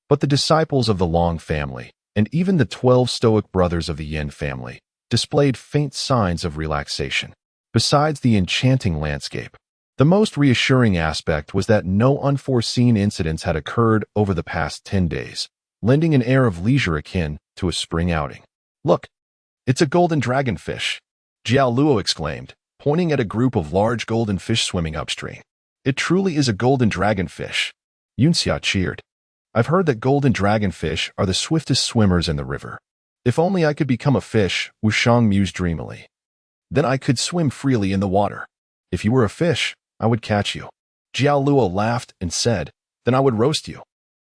but the disciples of the Long family, and even the 12 stoic brothers of the Yin family, displayed faint signs of relaxation. Besides the enchanting landscape, the most reassuring aspect was that no unforeseen incidents had occurred over the past 10 days, lending an air of leisure akin to a spring outing. Look, it's a golden dragonfish, Jiao Luo exclaimed, pointing at a group of large golden fish swimming upstream. It truly is a golden dragonfish, Yun Xia cheered. I've heard that golden dragonfish are the swiftest swimmers in the river. If only I could become a fish, Wu Shang mused dreamily. Then I could swim freely in the water. If you were a fish, I would catch you. Jiao Luo laughed and said, then I would roast you.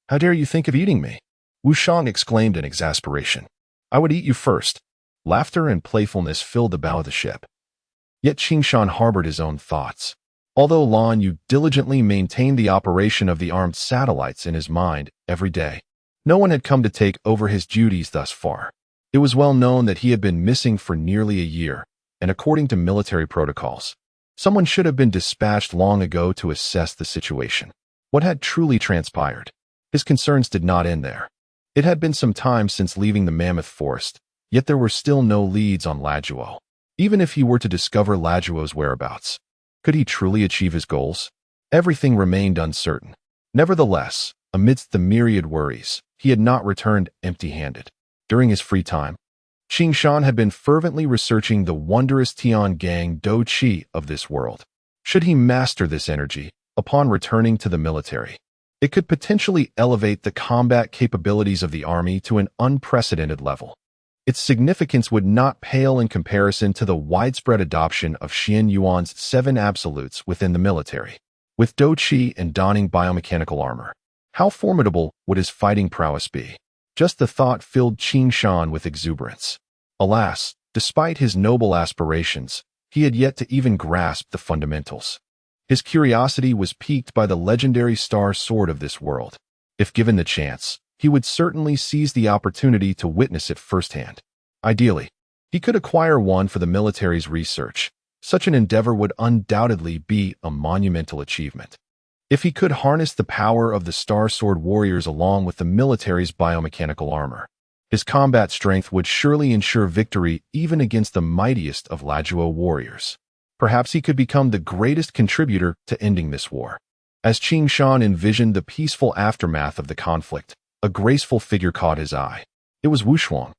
How dare you think of eating me? Wu Shang exclaimed in exasperation. I would eat you first. Laughter and playfulness filled the bow of the ship. Yet Qingshan harbored his own thoughts. Although Lan Yue diligently maintained the operation of the armed satellites in his mind every day, no one had come to take over his duties thus far. It was well known that he had been missing for nearly a year, and according to military protocols, someone should have been dispatched long ago to assess the situation. What had truly transpired? His concerns did not end there. It had been some time since leaving the mammoth forest, yet there were still no leads on Lajuo. Even if he were to discover Lajuo's whereabouts, could he truly achieve his goals? Everything remained uncertain. Nevertheless, amidst the myriad worries, he had not returned empty-handed. During his free time, Qing Shan had been fervently researching the wondrous Tiangang Do Qi of this world. Should he master this energy, upon returning to the military, it could potentially elevate the combat capabilities of the army to an unprecedented level. Its significance would not pale in comparison to the widespread adoption of Xuanyuan's 7 absolutes within the military. With Do Qi and donning biomechanical armor, how formidable would his fighting prowess be? Just the thought filled Qing Shan with exuberance. Alas, despite his noble aspirations, he had yet to even grasp the fundamentals. His curiosity was piqued by the legendary star sword of this world. If given the chance, he would certainly seize the opportunity to witness it firsthand. Ideally, he could acquire one for the military's research. Such an endeavor would undoubtedly be a monumental achievement. If he could harness the power of the Star Sword warriors along with the military's biomechanical armor, his combat strength would surely ensure victory even against the mightiest of Lajuo warriors. Perhaps he could become the greatest contributor to ending this war. As Qing Shan envisioned the peaceful aftermath of the conflict, a graceful figure caught his eye. It was Wuxuang,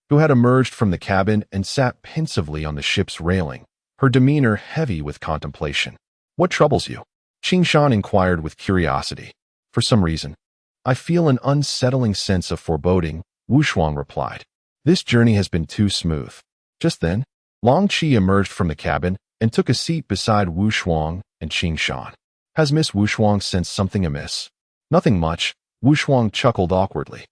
who had emerged from the cabin and sat pensively on the ship's railing, her demeanor heavy with contemplation. "What troubles you?" Qing Shan inquired with curiosity. "For some reason, I feel an unsettling sense of foreboding," Wuxuang replied. "This journey has been too smooth." Just then, Long Qi emerged from the cabin and took a seat beside Wuxuang and Qing Shan. "Has Miss Wuxuang sensed something amiss?" "Nothing much," Wuxuang chuckled awkwardly.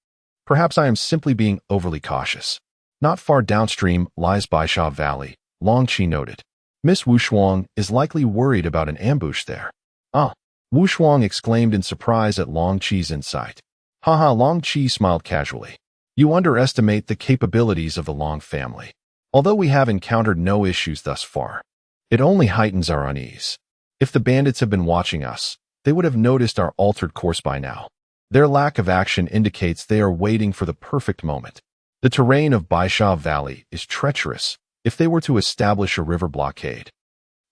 "Perhaps I am simply being overly cautious." Not far downstream lies Baisha Valley, Long Qi noted. "Miss Wuxuang is likely worried about an ambush there." "Ah," Wuxuang exclaimed in surprise at Long Qi's insight. "Haha," Long Qi smiled casually. "You underestimate the capabilities of the Long family. Although we have encountered no issues thus far, it only heightens our unease. If the bandits have been watching us, they would have noticed our altered course by now. Their lack of action indicates they are waiting for the perfect moment. The terrain of Baisha Valley is treacherous. If they were to establish a river blockade,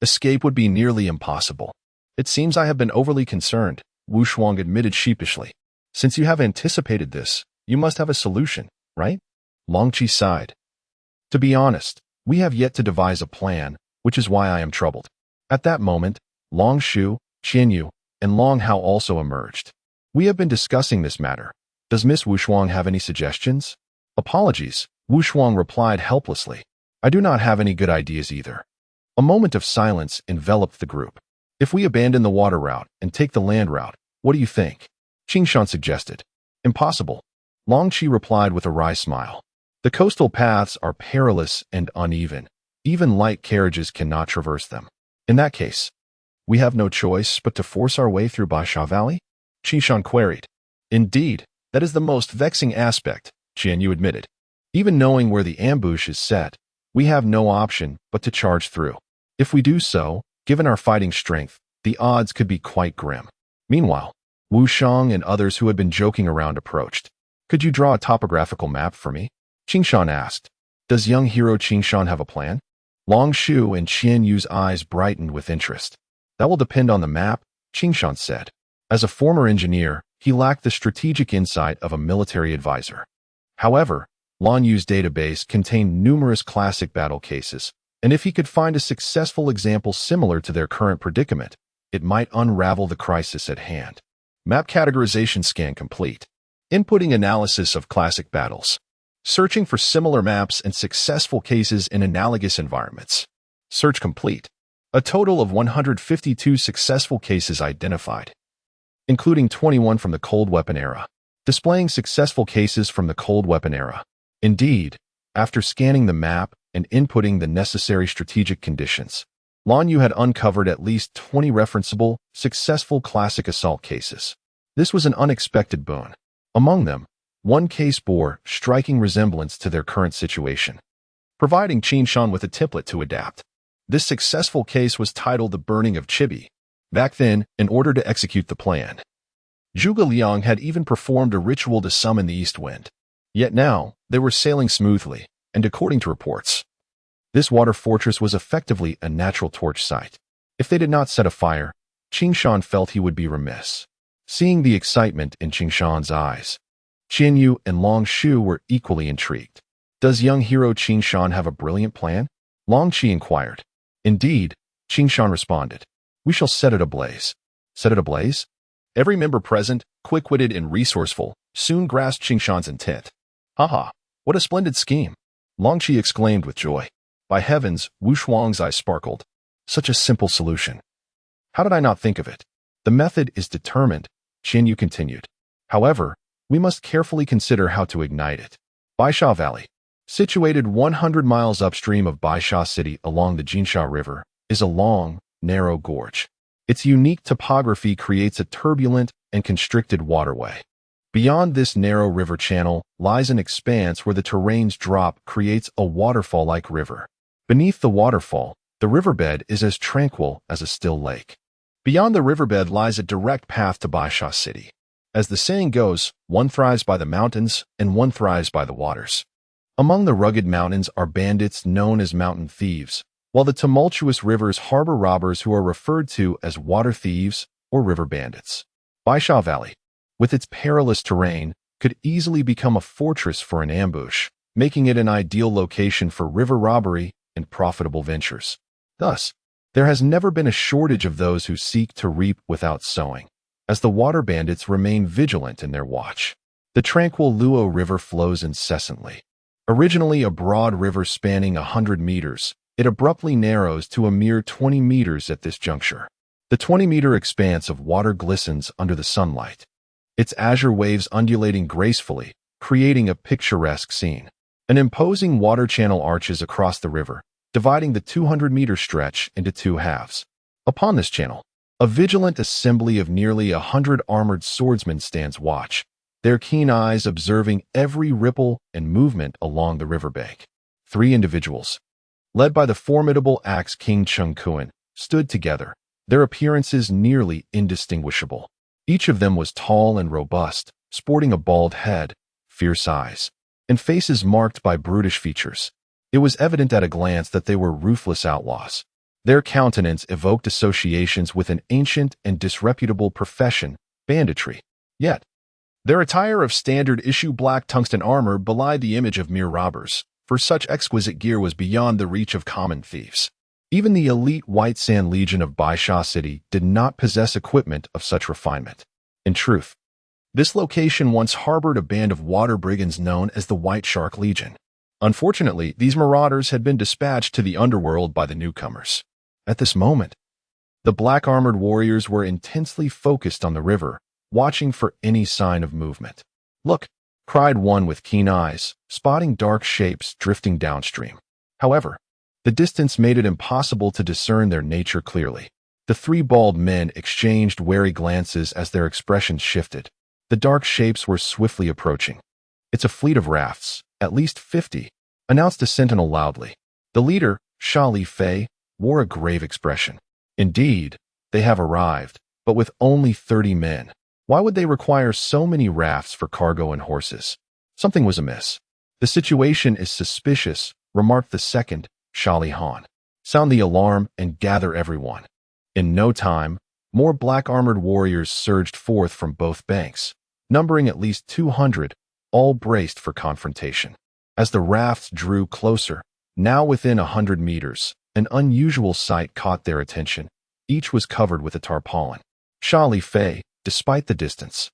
escape would be nearly impossible." "It seems I have been overly concerned," Wuxuang admitted sheepishly. "Since you have anticipated this, you must have a solution, right?" Long Qi sighed. "To be honest, we have yet to devise a plan, which is why I am troubled." At that moment, Long Shu, Qianyu, and Long Hao also emerged. "We have been discussing this matter. Does Miss Wuxuang have any suggestions?" "Apologies," Wuxuang replied helplessly. "I do not have any good ideas either." A moment of silence enveloped the group. "If we abandon the water route and take the land route, what do you think?" Qing Shan suggested. "Impossible," Long Qi replied with a wry smile. "The coastal paths are perilous and uneven. Even light carriages cannot traverse them. In that case, we have no choice but to force our way through Baisha Valley?" Qing Shan queried. "Indeed, that is the most vexing aspect," Qianyu admitted. "Even knowing where the ambush is set, we have no option but to charge through. If we do so, given our fighting strength, the odds could be quite grim." Meanwhile, Wu Shang and others who had been joking around approached. "Could you draw a topographical map for me?" Qing Shan asked. "Does young hero Qing Shan have a plan?" Long Shu and Qian Yu's eyes brightened with interest. "That will depend on the map," Qing Shan said. As a former engineer, he lacked the strategic insight of a military advisor. However, Lan Yu's database contained numerous classic battle cases, and if he could find a successful example similar to their current predicament, it might unravel the crisis at hand. Map categorization scan complete. Inputting analysis of classic battles. Searching for similar maps and successful cases in analogous environments. Search complete. A total of 152 successful cases identified, including 21 from the Cold Weapon era. Displaying successful cases from the Cold Weapon era. Indeed, after scanning the map and inputting the necessary strategic conditions, Lan Yue had uncovered at least 20 referenceable, successful classic assault cases. This was an unexpected boon. Among them, one case bore striking resemblance to their current situation, providing Qin Shan with a template to adapt. This successful case was titled The Burning of Chibi. Back then, in order to execute the plan, Zhuge Liang had even performed a ritual to summon the east wind. Yet now, they were sailing smoothly, and according to reports, this water fortress was effectively a natural torch site. If they did not set a fire, Qin Shan felt he would be remiss. Seeing the excitement in Qin Shan's eyes, Qian Yu and Long Shu were equally intrigued. Does young hero Qin Shan have a brilliant plan? Long Qi inquired. Indeed, Qin Shan responded. We shall set it ablaze. Set it ablaze? Every member present, quick-witted and resourceful, soon grasped Qin Shan's intent. Haha, what a splendid scheme! Long Qi exclaimed with joy. By heavens, Wu Shuang's eyes sparkled. Such a simple solution. How did I not think of it? The method is determined, Qian Yu continued. However, we must carefully consider how to ignite it. Baisha Valley, situated 100 miles upstream of Baisha City along the Jinsha River, is a long, narrow gorge. Its unique topography creates a turbulent and constricted waterway. Beyond this narrow river channel lies an expanse where the terrain's drop creates a waterfall-like river. Beneath the waterfall, the riverbed is as tranquil as a still lake. Beyond the riverbed lies a direct path to Baisha City. As the saying goes, one thrives by the mountains and one thrives by the waters. Among the rugged mountains are bandits known as mountain thieves, while the tumultuous rivers harbor robbers who are referred to as water thieves or river bandits. Baisha Valley, with its perilous terrain, could easily become a fortress for an ambush, making it an ideal location for river robbery and profitable ventures. Thus, there has never been a shortage of those who seek to reap without sowing, as the water bandits remain vigilant in their watch. The tranquil Luo River flows incessantly. Originally a broad river spanning 100 meters, it abruptly narrows to a mere 20 meters at this juncture. The 20-meter expanse of water glistens under the sunlight, its azure waves undulating gracefully, creating a picturesque scene. An imposing water channel arches across the river, dividing the 200-meter stretch into two halves. Upon this channel, a vigilant assembly of nearly 100 armored swordsmen stands watch, their keen eyes observing every ripple and movement along the riverbank. 3 individuals, led by the formidable Axe King Cheng Kuan, stood together, their appearances nearly indistinguishable. Each of them was tall and robust, sporting a bald head, fierce eyes, and faces marked by brutish features. It was evident at a glance that they were ruthless outlaws. Their countenance evoked associations with an ancient and disreputable profession, banditry. Yet, their attire of standard-issue black tungsten armor belied the image of mere robbers, for such exquisite gear was beyond the reach of common thieves. Even the elite White Sand Legion of Baisha City did not possess equipment of such refinement. In truth, this location once harbored a band of water brigands known as the White Shark Legion. Unfortunately, these marauders had been dispatched to the underworld by the newcomers. At this moment, the black-armored warriors were intensely focused on the river, watching for any sign of movement. Look, cried one with keen eyes, spotting dark shapes drifting downstream. However, the distance made it impossible to discern their nature clearly. The 3 bald men exchanged wary glances as their expressions shifted. The dark shapes were swiftly approaching. It's a fleet of rafts, at least 50, announced a sentinel loudly. The leader, Sha Li Fei, wore a grave expression. Indeed, they have arrived, but with only 30 men. Why would they require so many rafts for cargo and horses? Something was amiss. The situation is suspicious, remarked the second, Sha Li Han. Sound the alarm and gather everyone. In no time, more black-armored warriors surged forth from both banks, numbering at least 200, all braced for confrontation. As the rafts drew closer, now within 100 meters, an unusual sight caught their attention. Each was covered with a tarpaulin. Sha Li Fei, despite the distance,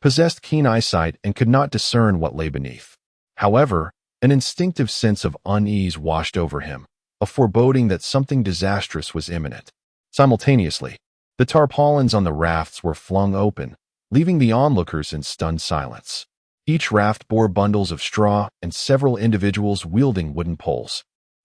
possessed keen eyesight and could not discern what lay beneath. However, an instinctive sense of unease washed over him, a foreboding that something disastrous was imminent. Simultaneously, the tarpaulins on the rafts were flung open, leaving the onlookers in stunned silence. Each raft bore bundles of straw and several individuals wielding wooden poles.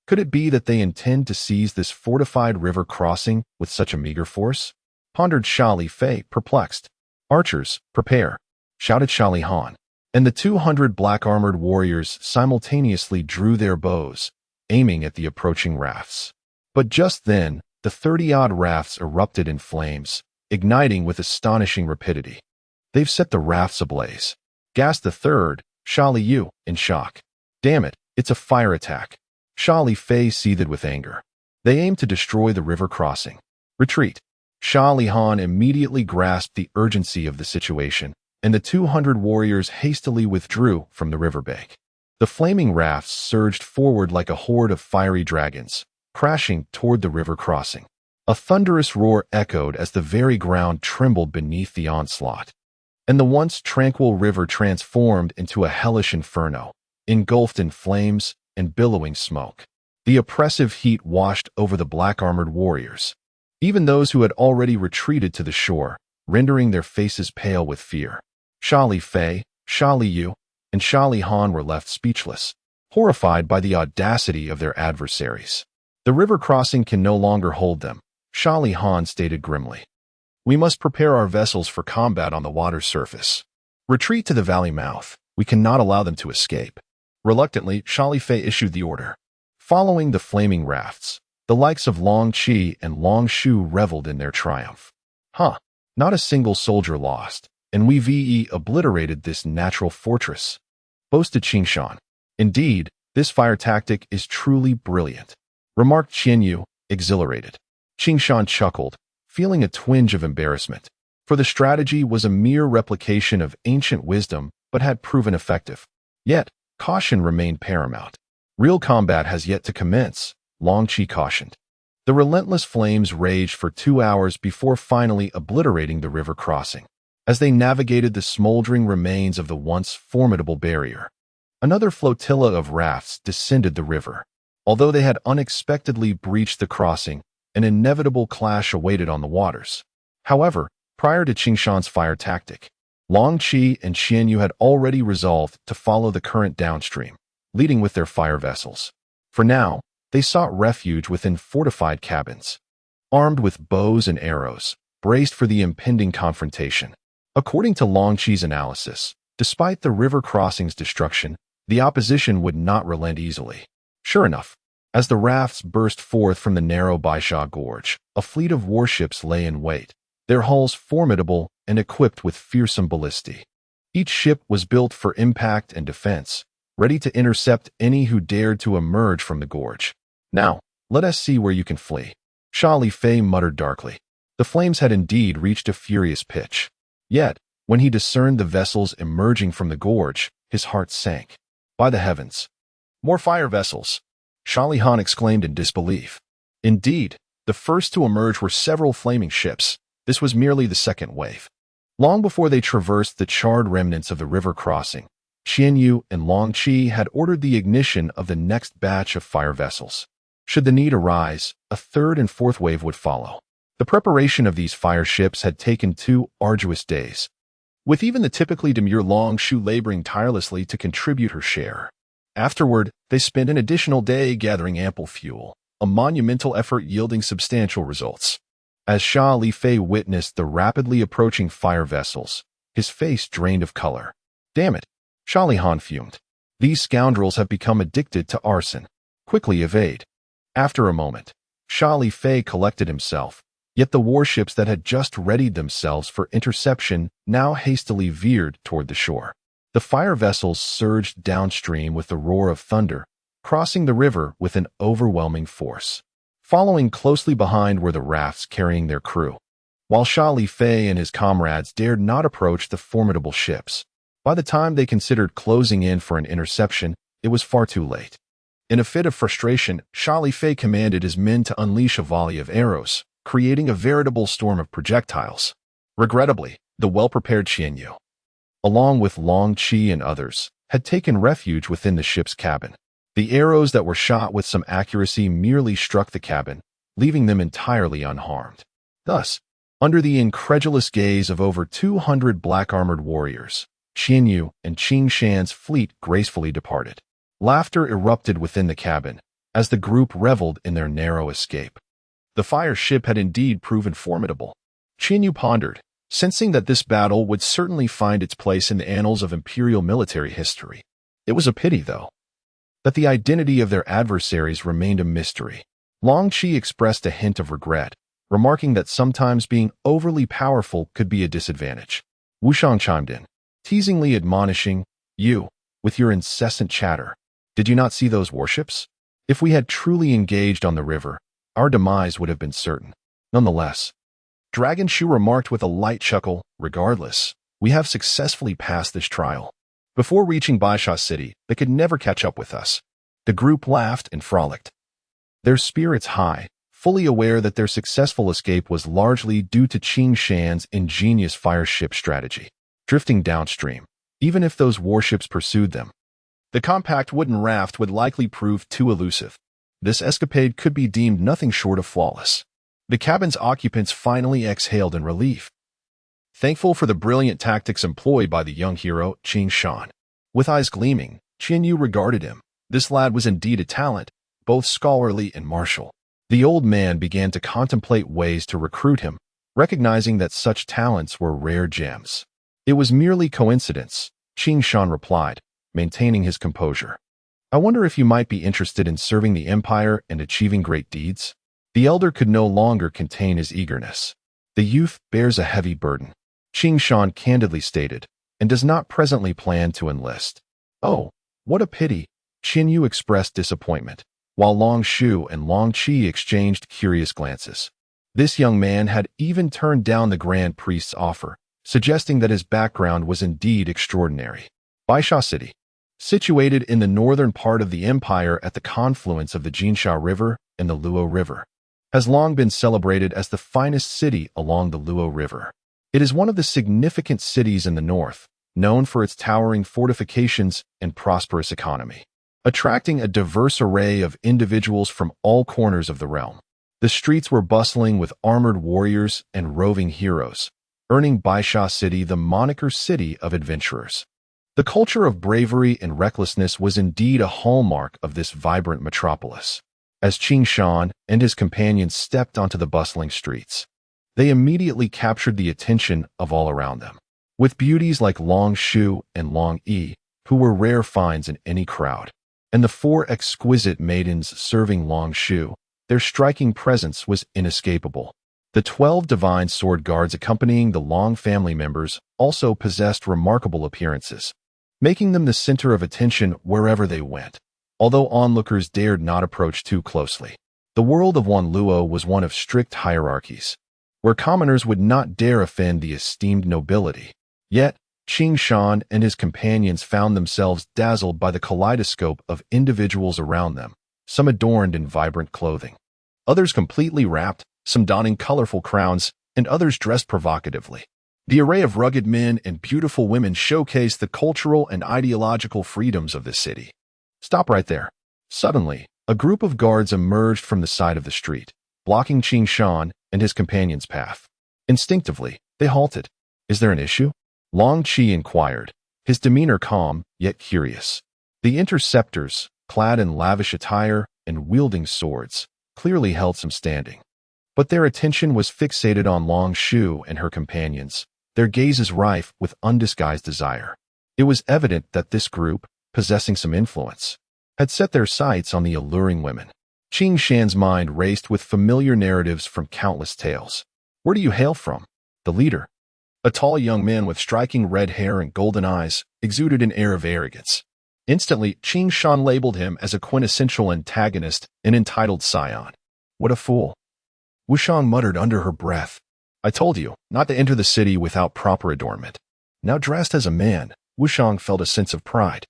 Could it be that they intend to seize this fortified river crossing with such a meager force? Pondered Sha Li Fei, perplexed. Archers, prepare, shouted Sha Li Han, and the 200 black-armored warriors simultaneously drew their bows, aiming at the approaching rafts. But just then, the 30-odd rafts erupted in flames, igniting with astonishing rapidity. They've set the rafts ablaze, gasped the third, Sha Li Yu, in shock. Damn it, it's a fire attack. Sha Li Fei seethed with anger. They aim to destroy the river crossing. Retreat. Sha Li Han immediately grasped the urgency of the situation, and the 200 warriors hastily withdrew from the riverbank. The flaming rafts surged forward like a horde of fiery dragons, crashing toward the river crossing. A thunderous roar echoed as the very ground trembled beneath the onslaught, and the once tranquil river transformed into a hellish inferno, engulfed in flames and billowing smoke. The oppressive heat washed over the black-armored warriors, even those who had already retreated to the shore, rendering their faces pale with fear. Sha Li Fei, Sha Li Yu, and Sha Li Han were left speechless, horrified by the audacity of their adversaries. The river crossing can no longer hold them, Sha Li Han stated grimly. We must prepare our vessels for combat on the water's surface. Retreat to the valley mouth. We cannot allow them to escape. Reluctantly, Sha Li Fei issued the order. Following the flaming rafts, the likes of Long Qi and Long Shu reveled in their triumph. Not a single soldier lost, and we obliterated this natural fortress, boasted Qingshan. Indeed, this fire tactic is truly brilliant, remarked Qianyu, exhilarated. Qingshan chuckled, feeling a twinge of embarrassment, for the strategy was a mere replication of ancient wisdom but had proven effective. Yet, caution remained paramount. Real combat has yet to commence, Long Qi cautioned. The relentless flames raged for 2 hours before finally obliterating the river crossing. As they navigated the smoldering remains of the once formidable barrier, another flotilla of rafts descended the river. Although they had unexpectedly breached the crossing, an inevitable clash awaited on the waters. However, prior to Qingshan's fire tactic, Long Qi and Xianyu had already resolved to follow the current downstream, leading with their fire vessels. For now, they sought refuge within fortified cabins, armed with bows and arrows, braced for the impending confrontation. According to Long Qi's analysis, despite the river crossing's destruction, the opposition would not relent easily. Sure enough, as the rafts burst forth from the narrow Baisha Gorge, a fleet of warships lay in wait, their hulls formidable and equipped with fearsome ballistae. Each ship was built for impact and defense, ready to intercept any who dared to emerge from the gorge. Now, let us see where you can flee. Sha Li Fei muttered darkly. The flames had indeed reached a furious pitch. Yet, when he discerned the vessels emerging from the gorge, his heart sank. By the heavens! More fire vessels! Sha Li Han exclaimed in disbelief. Indeed, the first to emerge were several flaming ships. This was merely the second wave. Long before they traversed the charred remnants of the river crossing, Qianyu and Long Qi had ordered the ignition of the next batch of fire vessels. Should the need arise, a third and fourth wave would follow. The preparation of these fire ships had taken 2 arduous days, with even the typically demure Long Shu laboring tirelessly to contribute her share. Afterward, they spent an additional day gathering ample fuel, a monumental effort yielding substantial results. As Sha Li Fei witnessed the rapidly approaching fire vessels, his face drained of color. Damn it, Sha Li Han fumed. These scoundrels have become addicted to arson. Quickly evade. After a moment, Sha Li Fei collected himself. Yet the warships that had just readied themselves for interception now hastily veered toward the shore. The fire vessels surged downstream with the roar of thunder, crossing the river with an overwhelming force. Following closely behind were the rafts carrying their crew, while Sha Li Fei and his comrades dared not approach the formidable ships. By the time they considered closing in for an interception, it was far too late. In a fit of frustration, Sha Li Fei commanded his men to unleash a volley of arrows, creating a veritable storm of projectiles. Regrettably, the well-prepared Qianyu, along with Long Qi and others, had taken refuge within the ship's cabin. The arrows that were shot with some accuracy merely struck the cabin, leaving them entirely unharmed. Thus, under the incredulous gaze of over 200 black-armored warriors, Qianyu and Qingshan's fleet gracefully departed. Laughter erupted within the cabin, as the group reveled in their narrow escape. The fire ship had indeed proven formidable. Xuanyuan pondered, sensing that this battle would certainly find its place in the annals of imperial military history. It was a pity, though, that the identity of their adversaries remained a mystery. Lan Yue expressed a hint of regret, remarking that sometimes being overly powerful could be a disadvantage. Wushang chimed in, teasingly admonishing, "You, with your incessant chatter, did you not see those warships? If we had truly engaged on the river, our demise would have been certain." Nonetheless, Dragon Shu remarked with a light chuckle, "Regardless, we have successfully passed this trial. Before reaching Baisha City, they could never catch up with us." The group laughed and frolicked, their spirits high, fully aware that their successful escape was largely due to Qing Shan's ingenious fire ship strategy. Drifting downstream, even if those warships pursued them, the compact wooden raft would likely prove too elusive. This escapade could be deemed nothing short of flawless. The cabin's occupants finally exhaled in relief, thankful for the brilliant tactics employed by the young hero, Qing Shan. With eyes gleaming, Xuanyuan regarded him. This lad was indeed a talent, both scholarly and martial. The old man began to contemplate ways to recruit him, recognizing that such talents were rare gems. "It was merely coincidence," Qing Shan replied, maintaining his composure. "I wonder if you might be interested in serving the Empire and achieving great deeds?" The elder could no longer contain his eagerness. "The youth bears a heavy burden," Qing Shan candidly stated, "and does not presently plan to enlist." "Oh, what a pity," Xuanyuan expressed disappointment, while Lan Yue and Lan Qi exchanged curious glances. This young man had even turned down the Grand Priest's offer, suggesting that his background was indeed extraordinary. Baisha City, situated in the northern part of the empire at the confluence of the Jinsha River and the Luo River, has long been celebrated as the finest city along the Luo River. It is one of the significant cities in the north, known for its towering fortifications and prosperous economy, attracting a diverse array of individuals from all corners of the realm. The streets were bustling with armored warriors and roving heroes, earning Baisha City the moniker City of Adventurers. The culture of bravery and recklessness was indeed a hallmark of this vibrant metropolis. As Qing Shan and his companions stepped onto the bustling streets, they immediately captured the attention of all around them. With beauties like Lan Yue and Lan Yi, who were rare finds in any crowd, and the four exquisite maidens serving Lan Yue, their striking presence was inescapable. The 12 divine sword guards accompanying the Long family members also possessed remarkable appearances, making them the center of attention wherever they went, although onlookers dared not approach too closely. The world of Wanluo was one of strict hierarchies, where commoners would not dare offend the esteemed nobility. Yet, Qing Shan and his companions found themselves dazzled by the kaleidoscope of individuals around them, some adorned in vibrant clothing, others completely wrapped, some donning colorful crowns, and others dressed provocatively. The array of rugged men and beautiful women showcased the cultural and ideological freedoms of the city. "Stop right there." Suddenly, a group of guards emerged from the side of the street, blocking Qing Shan and his companion's path. Instinctively, they halted. "Is there an issue?" Lan Qi inquired, his demeanor calm yet curious. The interceptors, clad in lavish attire and wielding swords, clearly held some standing. But their attention was fixated on Lan Yue and her companions, their gazes rife with undisguised desire. It was evident that this group, possessing some influence, had set their sights on the alluring women. Qing Shan's mind raced with familiar narratives from countless tales. "Where do you hail from?" The leader, a tall young man with striking red hair and golden eyes, exuded an air of arrogance. Instantly, Qing Shan labeled him as a quintessential antagonist, an entitled scion. "What a fool," Wushang muttered under her breath. "I told you not to enter the city without proper adornment." Now dressed as a man, Wushang felt a sense of pride.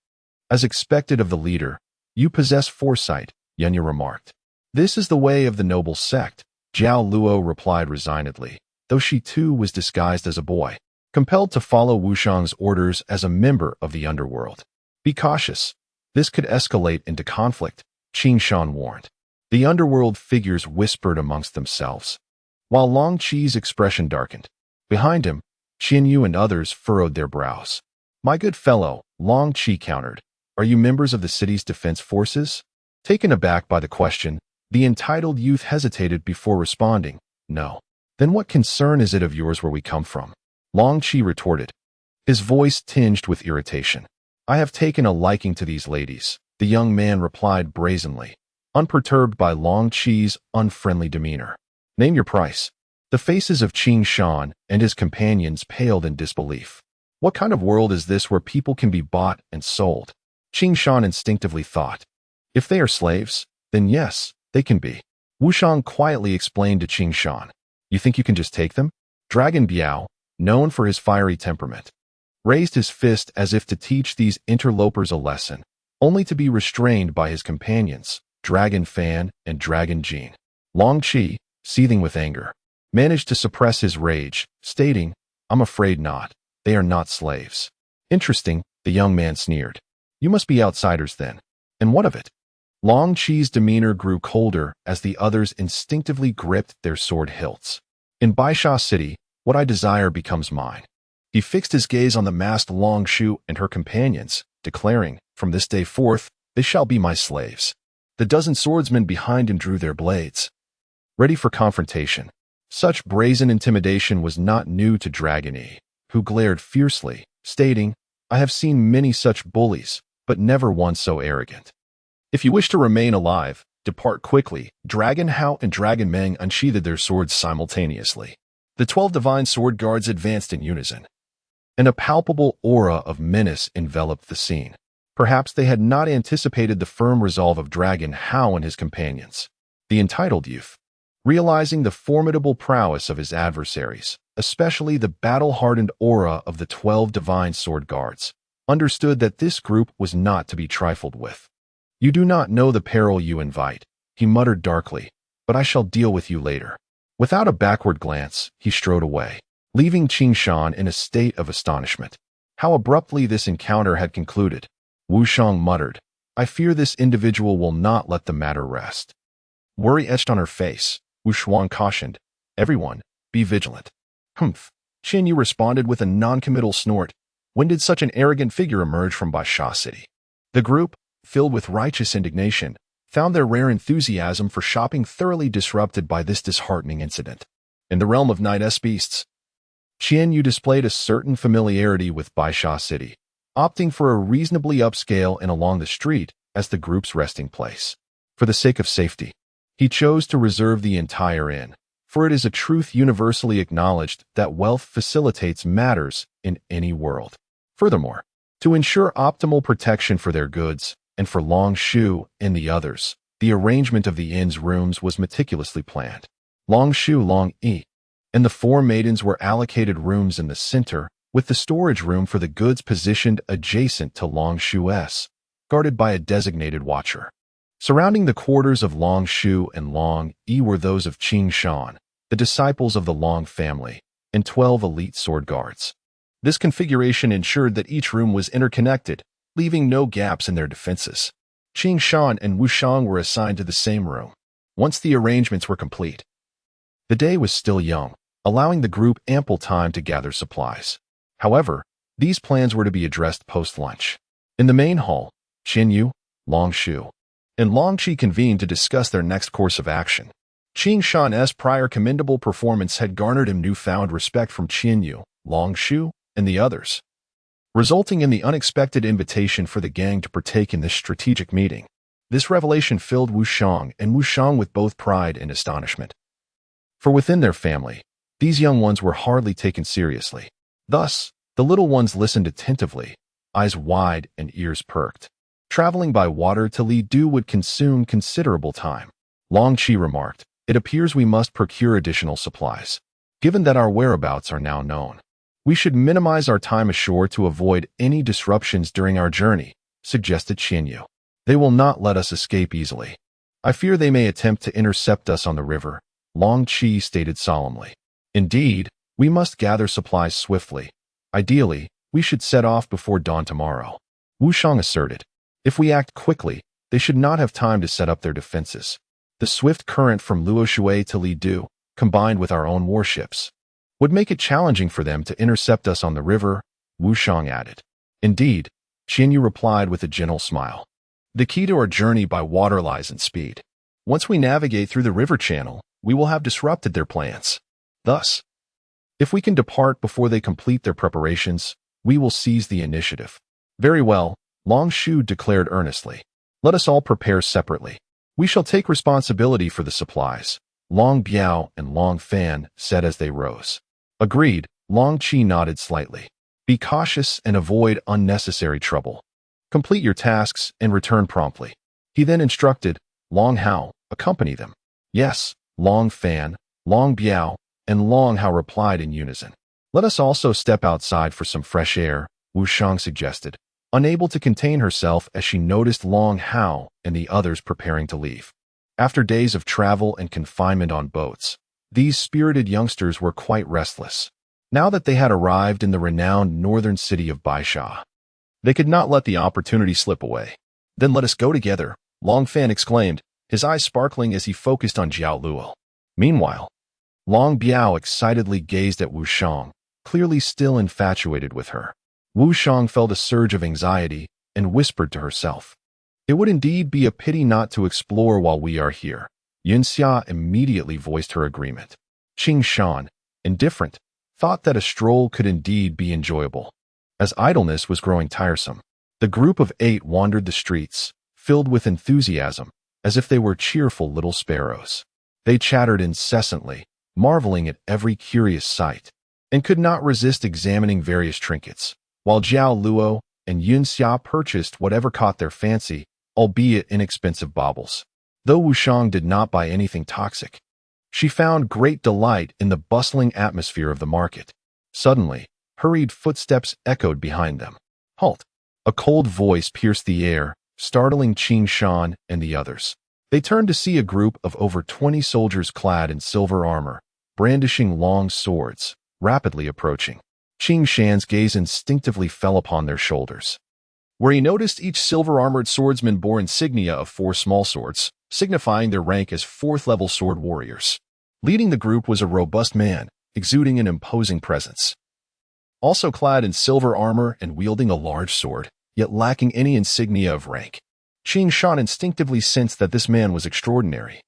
"As expected of the leader, you possess foresight," Yunya remarked. "This is the way of the noble sect," Zhao Luo replied resignedly, though she too was disguised as a boy, compelled to follow Wushang's orders as a member of the underworld. "Be cautious. This could escalate into conflict," Qing Shan warned. The underworld figures whispered amongst themselves, while Lan Qi's expression darkened. Behind him, Xuanyuan and others furrowed their brows. "My good fellow," Lan Qi countered, "are you members of the city's defense forces?" Taken aback by the question, the entitled youth hesitated before responding, "No." "Then what concern is it of yours where we come from?" Long Qi retorted, his voice tinged with irritation. "I have taken a liking to these ladies," the young man replied brazenly, unperturbed by Long Qi's unfriendly demeanor. "Name your price." The faces of Qing Shan and his companions paled in disbelief. What kind of world is this where people can be bought and sold? Qing Shan instinctively thought. If they are slaves, then yes, they can be. Wu Shang quietly explained to Qing Shan. "You think you can just take them?" Dragon Biao, known for his fiery temperament, raised his fist as if to teach these interlopers a lesson, only to be restrained by his companions, Dragon Fan and Dragon Jean. Long Qi, seething with anger, managed to suppress his rage, stating, "I'm afraid not. They are not slaves." "Interesting," the young man sneered. "You must be outsiders then. And what of it?" Long Qi's demeanor grew colder as the others instinctively gripped their sword hilts. "In Baisha City, what I desire becomes mine." He fixed his gaze on the masked Long Shu and her companions, declaring, "From this day forth, they shall be my slaves." The dozen swordsmen behind him drew their blades, ready for confrontation. Such brazen intimidation was not new to Dragon E, who glared fiercely, stating, "I have seen many such bullies, but never one so arrogant. If you wish to remain alive, depart quickly." Dragon Hao and Dragon Meng unsheathed their swords simultaneously. The 12 divine sword guards advanced in unison, and a palpable aura of menace enveloped the scene. Perhaps they had not anticipated the firm resolve of Dragon Hao and his companions. The entitled youth, realizing the formidable prowess of his adversaries, especially the battle-hardened aura of the 12 divine sword guards, understood that this group was not to be trifled with. "You do not know the peril you invite," he muttered darkly, "but I shall deal with you later." Without a backward glance, he strode away, leaving Qing Shan in a state of astonishment. How abruptly this encounter had concluded. Wu Shang muttered, "I fear this individual will not let the matter rest." Worry etched on her face, Wu Shuang cautioned, "Everyone, be vigilant." "Humph," Qian Yu responded with a noncommittal snort. When did such an arrogant figure emerge from Baisha City? The group, filled with righteous indignation, found their rare enthusiasm for shopping thoroughly disrupted by this disheartening incident. In the realm of night beasts, Qian Yu displayed a certain familiarity with Baisha City, opting for a reasonably upscale and along the street as the group's resting place. For the sake of safety, he chose to reserve the entire inn, for it is a truth universally acknowledged that wealth facilitates matters in any world. Furthermore, to ensure optimal protection for their goods, and for Long Shu and the others, the arrangement of the inn's rooms was meticulously planned. Long Shu, Long Yi, and the 4 maidens were allocated rooms in the center, with the storage room for the goods positioned adjacent to Long Shu's, guarded by a designated watcher. Surrounding the quarters of Long Shu and Long Yi were those of Qing Shan, the disciples of the Long family, and 12 elite sword guards. This configuration ensured that each room was interconnected, leaving no gaps in their defenses. Qing Shan and Wu Shang were assigned to the same room. Once the arrangements were complete, the day was still young, allowing the group ample time to gather supplies. However, these plans were to be addressed post-lunch. In the main hall, Qian Yu, Long Shu, and Long Qi convened to discuss their next course of action. Qing Shan's prior commendable performance had garnered him newfound respect from Qian Yu, Long Shu, and the others, resulting in the unexpected invitation for the gang to partake in this strategic meeting. This revelation filled Wu Shang and Wu Shang with both pride and astonishment. For within their family, these young ones were hardly taken seriously. Thus, the little ones listened attentively, eyes wide and ears perked. Traveling by water to Li Du would consume considerable time. Long Qi remarked, "It appears we must procure additional supplies. Given that our whereabouts are now known, we should minimize our time ashore to avoid any disruptions during our journey," suggested Qian Yu. "They will not let us escape easily. I fear they may attempt to intercept us on the river," Long Qi stated solemnly. "Indeed, we must gather supplies swiftly. Ideally, we should set off before dawn tomorrow," Wu Shang asserted. "If we act quickly, they should not have time to set up their defenses. The swift current from Luoshui to Li Du, combined with our own warships, would make it challenging for them to intercept us on the river," Wu Shang added. "Indeed," Qian Yu replied with a gentle smile. The key to our journey by water lies in speed. Once we navigate through the river channel, we will have disrupted their plans. Thus, if we can depart before they complete their preparations, we will seize the initiative. Very well, Long Shu declared earnestly. Let us all prepare separately. We shall take responsibility for the supplies, Long Biao and Long Fan said as they rose. Agreed, Long Qi nodded slightly. Be cautious and avoid unnecessary trouble. Complete your tasks and return promptly. He then instructed, Long Hao, accompany them. Yes, Long Fan, Long Biao, and Long Hao replied in unison. Let us also step outside for some fresh air, Wu Shang suggested, unable to contain herself as she noticed Long Hao and the others preparing to leave. After days of travel and confinement on boats, these spirited youngsters were quite restless. Now that they had arrived in the renowned northern city of Baisha, they could not let the opportunity slip away. Then let us go together, Long Fan exclaimed, his eyes sparkling as he focused on Jiao Luo. Meanwhile, Long Biao excitedly gazed at Wu Shang, clearly still infatuated with her. Wu Shang felt a surge of anxiety and whispered to herself, it would indeed be a pity not to explore while we are here. Yun Xia immediately voiced her agreement. Qing Shan, indifferent, thought that a stroll could indeed be enjoyable. As idleness was growing tiresome, the group of 8 wandered the streets, filled with enthusiasm, as if they were cheerful little sparrows. They chattered incessantly, marveling at every curious sight, and could not resist examining various trinkets, while Jiao Luo and Yun Xia purchased whatever caught their fancy, albeit inexpensive baubles. Though Wu Shang did not buy anything toxic, she found great delight in the bustling atmosphere of the market. Suddenly, hurried footsteps echoed behind them. Halt! A cold voice pierced the air, startling Qing Shan and the others. They turned to see a group of over 20 soldiers clad in silver armor, brandishing long swords, rapidly approaching. Qing Shan's gaze instinctively fell upon their shoulders, where he noticed each silver-armored swordsman bore insignia of 4 small swords, signifying their rank as 4th-level sword warriors. Leading the group was a robust man, exuding an imposing presence. Also clad in silver armor and wielding a large sword, yet lacking any insignia of rank. Qing Shan instinctively sensed that this man was extraordinary,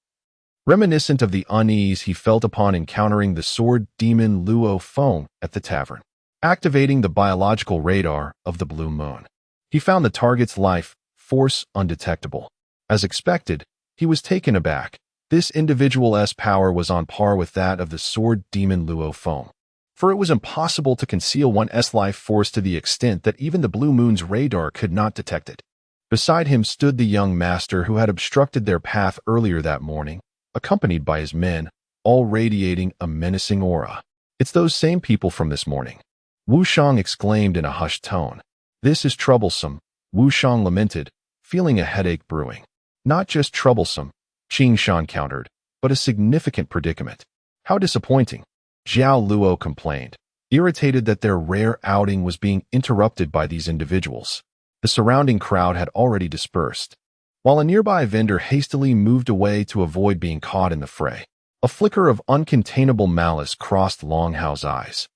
reminiscent of the unease he felt upon encountering the sword demon Luo Feng at the tavern. Activating the biological radar of the Blue Moon, he found the target's life force undetectable. As expected, he was taken aback. This individual's power was on par with that of the sword demon Luo Feng, for it was impossible to conceal one's life force to the extent that even the Blue Moon's radar could not detect it. Beside him stood the young master who had obstructed their path earlier that morning, accompanied by his men, all radiating a menacing aura. It's those same people from this morning, Wu Shang exclaimed in a hushed tone. This is troublesome, Wu Shang lamented, feeling a headache brewing. Not just troublesome, Qing Shan countered, but a significant predicament. How disappointing, Jiao Luo complained, irritated that their rare outing was being interrupted by these individuals. The surrounding crowd had already dispersed, while a nearby vendor hastily moved away to avoid being caught in the fray. A flicker of uncontainable malice crossed Long Hao's eyes,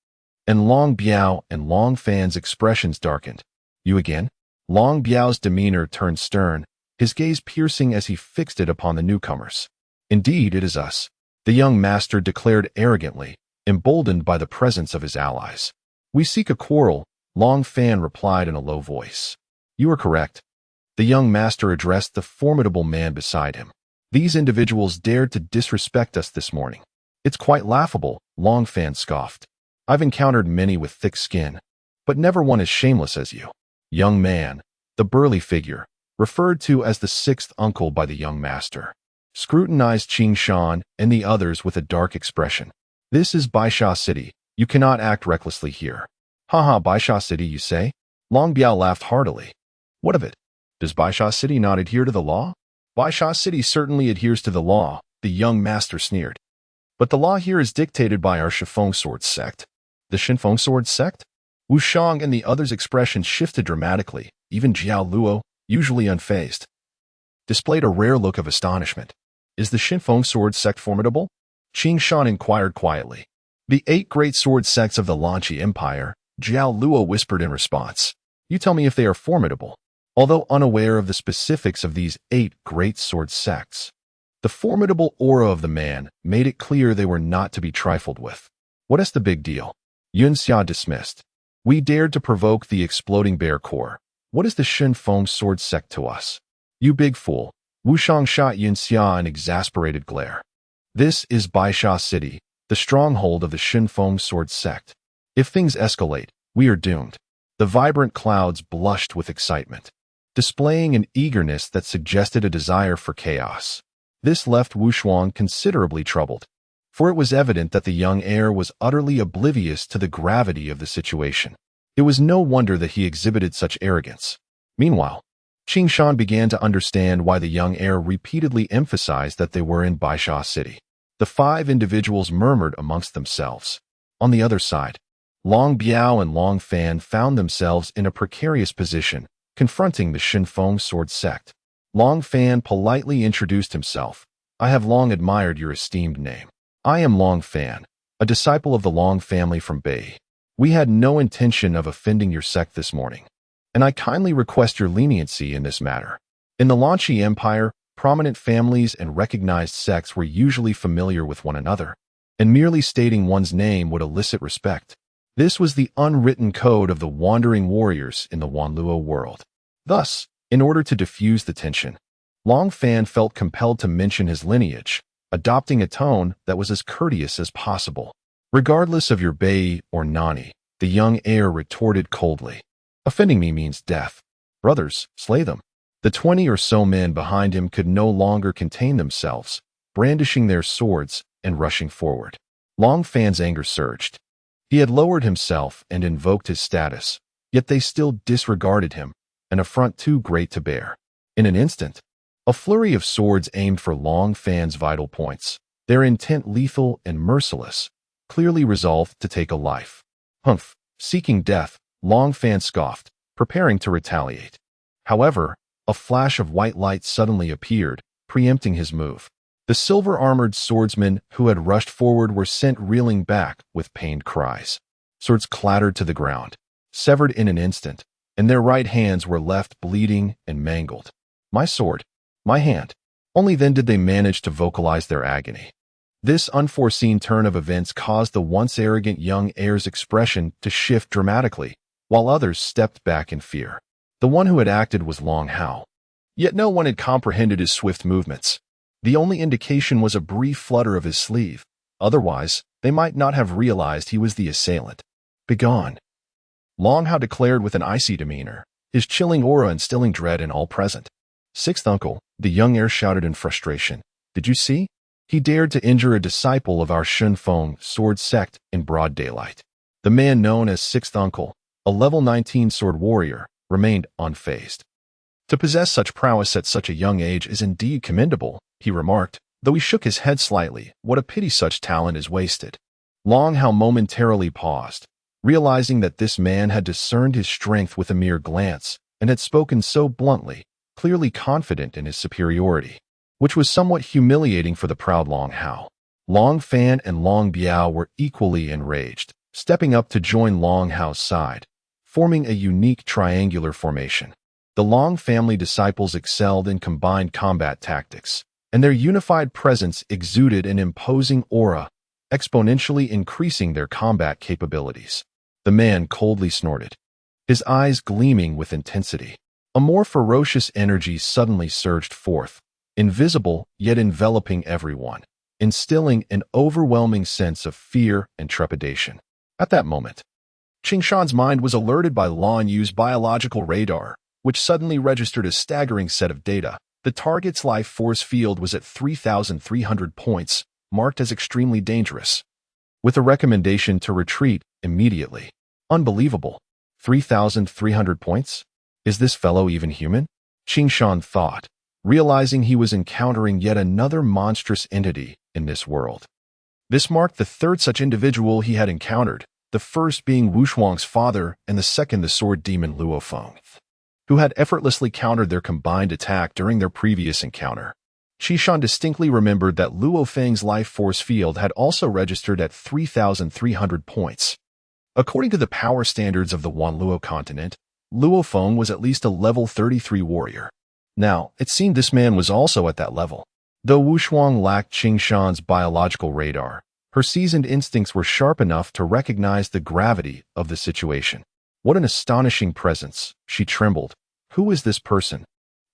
and Long Biao and Long Fan's expressions darkened. You again? Long Biao's demeanor turned stern, his gaze piercing as he fixed it upon the newcomers. Indeed, it is us, the young master declared arrogantly, emboldened by the presence of his allies. We seek a quarrel, Long Fan replied in a low voice. You are correct. The young master addressed the formidable man beside him. These individuals dared to disrespect us this morning. It's quite laughable, Long Fan scoffed. I've encountered many with thick skin, but never one as shameless as you. Young man, the burly figure, referred to as the 6th uncle by the young master, scrutinized Qing Shan and the others with a dark expression. This is Baisha City. You cannot act recklessly here. Haha, Baisha City, you say? Long Biao laughed heartily. What of it? Does Baisha City not adhere to the law? Baisha City certainly adheres to the law, the young master sneered. But the law here is dictated by our Shifeng Sword sect. The Shifeng Sword sect? Wu Shang and the others' expressions shifted dramatically. Even Jiao Luo, usually unfazed, displayed a rare look of astonishment. Is the Shifeng Sword sect formidable? Qing Shan inquired quietly. The 8 great sword sects of the Lanchi Empire, Jiao Luo whispered in response. You tell me if they are formidable. although unaware of the specifics of these 8 great sword sects. The formidable aura of the man made it clear they were not to be trifled with. What is the big deal? Yunxia dismissed. We dared to provoke the exploding bear core. What is the Shinfeng sword sect to us? You big fool. Wushang shot Yunxia an exasperated glare. This is Baisha City, the stronghold of the Shinfeng sword sect. If things escalate, we are doomed. The vibrant clouds blushed with excitement, displaying an eagerness that suggested a desire for chaos. This left Wushuang considerably troubled, for it was evident that the young heir was utterly oblivious to the gravity of the situation. It was no wonder that he exhibited such arrogance. Meanwhile, Qingshan began to understand why the young heir repeatedly emphasized that they were in Baisha City. The 5 individuals murmured amongst themselves. On the other side, Long Biao and Long Fan found themselves in a precarious position, confronting the Shinfeng sword sect. Long Fan politely introduced himself. I have long admired your esteemed name. I am Long Fan, a disciple of the Long family from Bei. We had no intention of offending your sect this morning, and I kindly request your leniency in this matter. In the Lanqi Empire, prominent families and recognized sects were usually familiar with one another, and merely stating one's name would elicit respect. This was the unwritten code of the wandering warriors in the Wanluo world. Thus, in order to diffuse the tension, Long Fan felt compelled to mention his lineage, adopting a tone that was as courteous as possible. Regardless of your Bei or Nani, the young heir retorted coldly. Offending me means death. Brothers, slay them. The 20 or so men behind him could no longer contain themselves, brandishing their swords and rushing forward. Long Fan's anger surged. He had lowered himself and invoked his status, yet they still disregarded him, an affront too great to bear. In an instant, a flurry of swords aimed for Long Fan's vital points, their intent lethal and merciless, clearly resolved to take a life. Humph! Seeking death, Long Fan scoffed, preparing to retaliate. However, a flash of white light suddenly appeared, preempting his move. The silver-armored swordsmen who had rushed forward were sent reeling back with pained cries. Swords clattered to the ground, severed in an instant, and their right hands were left bleeding and mangled. My sword, my hand. Only then did they manage to vocalize their agony. This unforeseen turn of events caused the once arrogant young heir's expression to shift dramatically, while others stepped back in fear. The one who had acted was Long Hao. Yet no one had comprehended his swift movements. The only indication was a brief flutter of his sleeve. Otherwise, they might not have realized he was the assailant. Begone! Long Hao declared with an icy demeanor, his chilling aura instilling dread in all present. Sixth uncle, the young heir shouted in frustration. Did you see? He dared to injure a disciple of our Shinfeng sword sect in broad daylight. The man known as Sixth Uncle, a level 19 sword warrior, remained unfazed. To possess such prowess at such a young age is indeed commendable, he remarked, though he shook his head slightly. What a pity such talent is wasted. Long Hao momentarily paused, realizing that this man had discerned his strength with a mere glance and had spoken so bluntly, clearly confident in his superiority, which was somewhat humiliating for the proud Long Hao. Long Fan and Long Biao were equally enraged, stepping up to join Long Hao's side, forming a unique triangular formation. The Long family disciples excelled in combined combat tactics, and their unified presence exuded an imposing aura, exponentially increasing their combat capabilities. The man coldly snorted, his eyes gleaming with intensity. A more ferocious energy suddenly surged forth, invisible yet enveloping everyone, instilling an overwhelming sense of fear and trepidation. At that moment, Qingshan's mind was alerted by Lan Yue's biological radar, which suddenly registered a staggering set of data. The target's life force field was at 3,300 points, marked as extremely dangerous, with a recommendation to retreat immediately. Unbelievable. 3,300 points? Is this fellow even human? Qingshan thought, realizing he was encountering yet another monstrous entity in this world. This marked the third such individual he had encountered, the first being Wushuang's father and the second the sword demon Luofeng, who had effortlessly countered their combined attack during their previous encounter. Qingshan distinctly remembered that Luofeng's life force field had also registered at 3,300 points. According to the power standards of the Wanluo continent, Luo Feng was at least a level 33 warrior. Now, it seemed this man was also at that level. Though Wu Shuang lacked Qing Shan's biological radar, her seasoned instincts were sharp enough to recognize the gravity of the situation. What an astonishing presence, she trembled. Who is this person?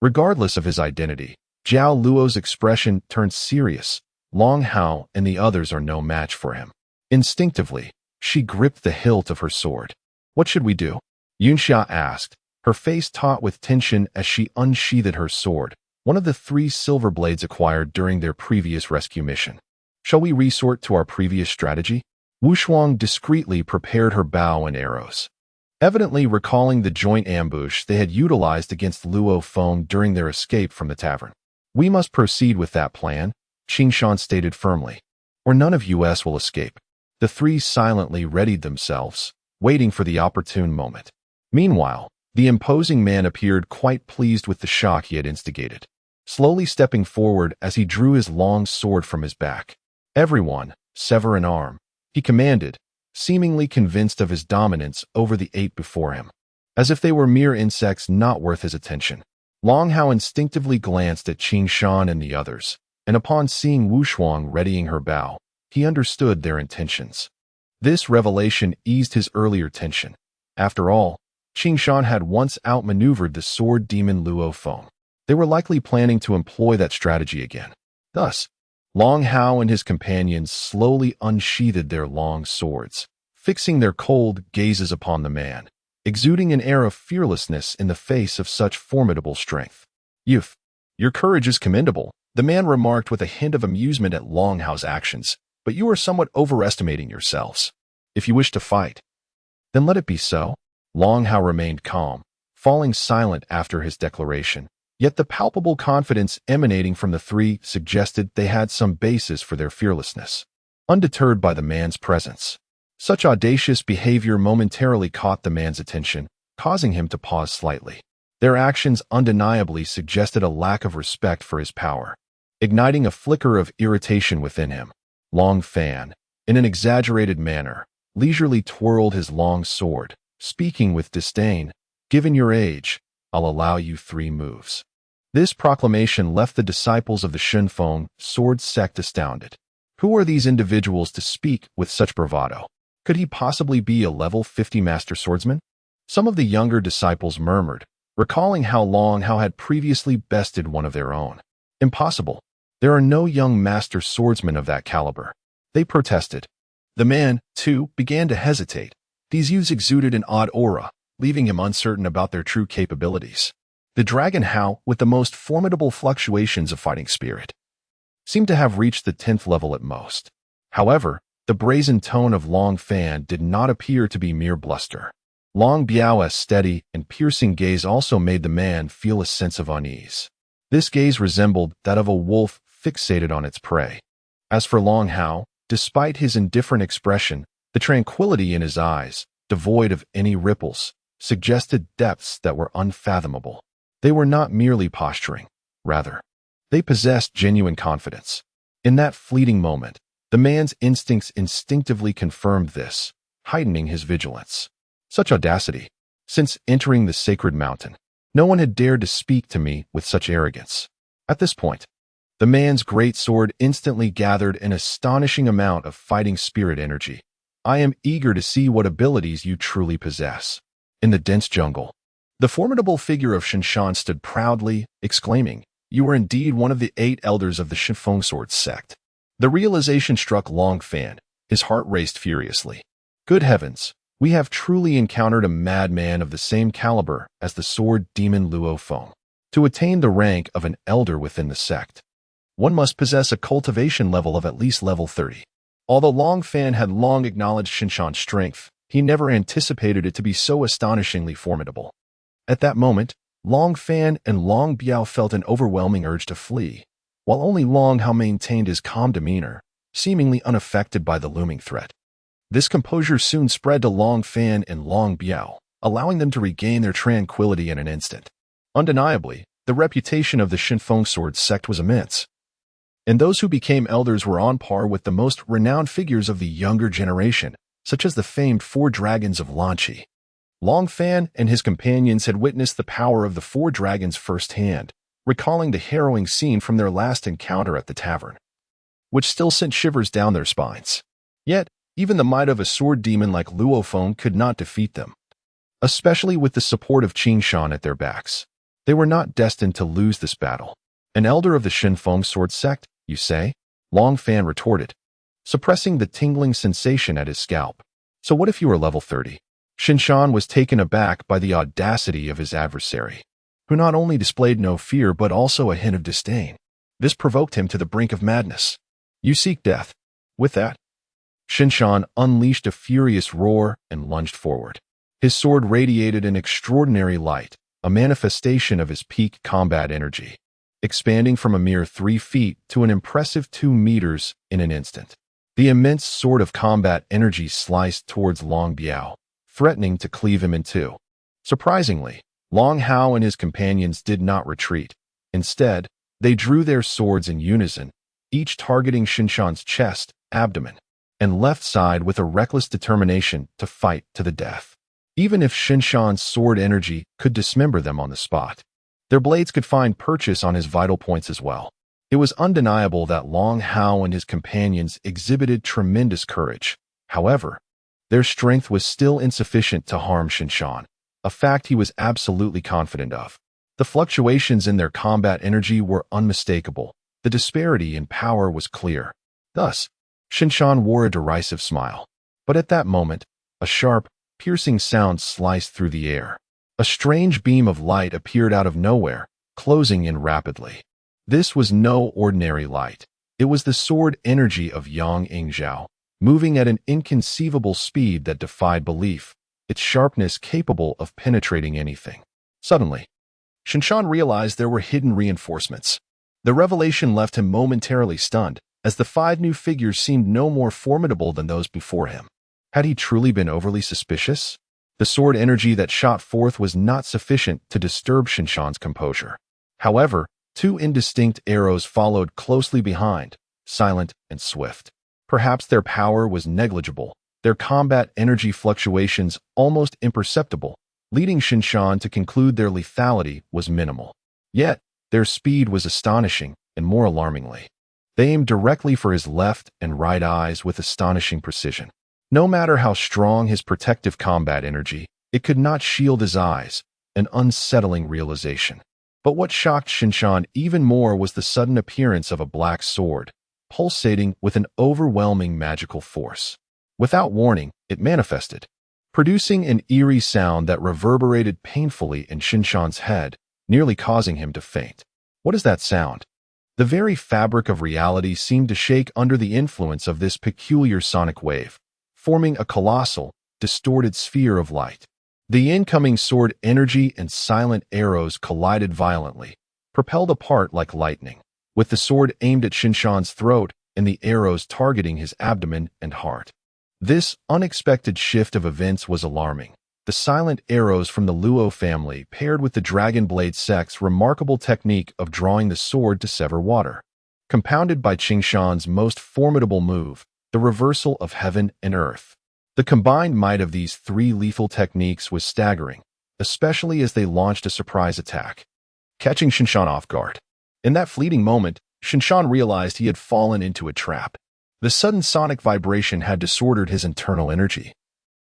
Regardless of his identity, Zhao Luo's expression turned serious. Long Hao and the others are no match for him. Instinctively, she gripped the hilt of her sword. What should we do? Yunxia asked, her face taut with tension as she unsheathed her sword, one of the 3 silver blades acquired during their previous rescue mission. Shall we resort to our previous strategy? Wu Shuang discreetly prepared her bow and arrows, evidently recalling the joint ambush they had utilized against Luo Feng during their escape from the tavern. We must proceed with that plan, Qing Shan stated firmly, or none of us will escape. The 3 silently readied themselves, waiting for the opportune moment. Meanwhile, the imposing man appeared quite pleased with the shock he had instigated, slowly stepping forward as he drew his long sword from his back. Everyone, sever an arm, he commanded, seemingly convinced of his dominance over the 8 before him, as if they were mere insects not worth his attention. Long Hao instinctively glanced at Qing Shan and the others, and upon seeing Wu Shuang readying her bow, he understood their intentions. This revelation eased his earlier tension. After all, Qing Shan had once outmaneuvered the sword demon Luo Feng. They were likely planning to employ that strategy again. Thus, Long Hao and his companions slowly unsheathed their long swords, fixing their cold gazes upon the man, exuding an air of fearlessness in the face of such formidable strength. Youth, your courage is commendable, the man remarked with a hint of amusement at Long Hao's actions, but you are somewhat overestimating yourselves. If you wish to fight, then let it be so. Long Hao remained calm, falling silent after his declaration. Yet the palpable confidence emanating from the 3 suggested they had some basis for their fearlessness. Undeterred by the man's presence, such audacious behavior momentarily caught the man's attention, causing him to pause slightly. Their actions undeniably suggested a lack of respect for his power, igniting a flicker of irritation within him. Long Fan, in an exaggerated manner, leisurely twirled his long sword, speaking with disdain. Given your age, I'll allow you 3 moves. This proclamation left the disciples of the Shunfeng sword sect astounded. Who are these individuals to speak with such bravado? Could he possibly be a level 50 master swordsman? Some of the younger disciples murmured, recalling how Long Hao had previously bested one of their own. Impossible. There are no young master swordsmen of that caliber. They protested. The man, too, began to hesitate. These youths exuded an odd aura, leaving him uncertain about their true capabilities. The Dragon Hao, with the most formidable fluctuations of fighting spirit, seemed to have reached the 10th level at most. However, the brazen tone of Long Fan did not appear to be mere bluster. Long Biao's steady and piercing gaze also made the man feel a sense of unease. This gaze resembled that of a wolf fixated on its prey. As for Long Hao, despite his indifferent expression, the tranquility in his eyes, devoid of any ripples, suggested depths that were unfathomable. They were not merely posturing. Rather, they possessed genuine confidence. In that fleeting moment, the man's instincts instinctively confirmed this, heightening his vigilance. Such audacity! Since entering the sacred mountain, no one had dared to speak to me with such arrogance. At this point, the man's great sword instantly gathered an astonishing amount of fighting spirit energy. I am eager to see what abilities you truly possess. In the dense jungle, the formidable figure of Shinshan stood proudly, exclaiming, "You are indeed one of the 8 elders of the Shifeng Sword sect." The realization struck Long Fan. His heart raced furiously. Good heavens, we have truly encountered a madman of the same caliber as the sword demon Luo Feng. To attain the rank of an elder within the sect, one must possess a cultivation level of at least level 30. Although Long Fan had long acknowledged Shinshan's strength, he never anticipated it to be so astonishingly formidable. At that moment, Long Fan and Long Biao felt an overwhelming urge to flee, while only Long Hao maintained his calm demeanor, seemingly unaffected by the looming threat. This composure soon spread to Long Fan and Long Biao, allowing them to regain their tranquility in an instant. Undeniably, the reputation of the Shifeng Sword sect was immense, and those who became elders were on par with the most renowned figures of the younger generation, such as the famed 4 dragons of Lan Yue. Long Fan and his companions had witnessed the power of the four dragons firsthand, recalling the harrowing scene from their last encounter at the tavern, which still sent shivers down their spines. Yet, even the might of a sword demon like Luophone could not defeat them, especially with the support of Qing Shan at their backs. They were not destined to lose this battle. An elder of the Shinfeng sword sect, you say? Long Fan retorted, suppressing the tingling sensation at his scalp. So what if you were level 30? Shinshan was taken aback by the audacity of his adversary, who not only displayed no fear but also a hint of disdain. This provoked him to the brink of madness. You seek death. With that, Shinshan unleashed a furious roar and lunged forward. His sword radiated an extraordinary light, a manifestation of his peak combat energy, expanding from a mere 3 feet to an impressive 2 meters in an instant. The immense sword of combat energy sliced towards Long Biao, threatening to cleave him in two. Surprisingly, Long Hao and his companions did not retreat. Instead, they drew their swords in unison, each targeting Shinshan's chest, abdomen, and left side with a reckless determination to fight to the death. Even if Shinshan's sword energy could dismember them on the spot, their blades could find purchase on his vital points as well. It was undeniable that Long Hao and his companions exhibited tremendous courage. However, their strength was still insufficient to harm Shinshan, a fact he was absolutely confident of. The fluctuations in their combat energy were unmistakable. The disparity in power was clear. Thus, Shinshan wore a derisive smile. But at that moment, a sharp, piercing sound sliced through the air. A strange beam of light appeared out of nowhere, closing in rapidly. This was no ordinary light. It was the sword energy of Yang Ingzhao, moving at an inconceivable speed that defied belief, its sharpness capable of penetrating anything. Suddenly, Shinshan realized there were hidden reinforcements. The revelation left him momentarily stunned, as the 5 new figures seemed no more formidable than those before him. Had he truly been overly suspicious? The sword energy that shot forth was not sufficient to disturb Shinshan's composure. However, 2 indistinct arrows followed closely behind, silent and swift. Perhaps their power was negligible, their combat energy fluctuations almost imperceptible, leading Shinshan to conclude their lethality was minimal. Yet, their speed was astonishing, and more alarmingly, they aimed directly for his left and right eyes with astonishing precision. No matter how strong his protective combat energy, it could not shield his eyes, an unsettling realization. But what shocked Shinshan even more was the sudden appearance of a black sword, pulsating with an overwhelming magical force. Without warning, it manifested, producing an eerie sound that reverberated painfully in Shinshan's head, nearly causing him to faint. What is that sound? The very fabric of reality seemed to shake under the influence of this peculiar sonic wave, forming a colossal, distorted sphere of light. The incoming sword energy and silent arrows collided violently, propelled apart like lightning, with the sword aimed at Shinshan's throat and the arrows targeting his abdomen and heart. This unexpected shift of events was alarming. The silent arrows from the Luo family paired with the Dragon Blade sect's remarkable technique of drawing the sword to sever water, compounded by Qingshan's most formidable move, the reversal of heaven and earth. The combined might of these 3 lethal techniques was staggering, especially as they launched a surprise attack, catching Shinshan off guard. In that fleeting moment, Shinshan realized he had fallen into a trap. The sudden sonic vibration had disordered his internal energy,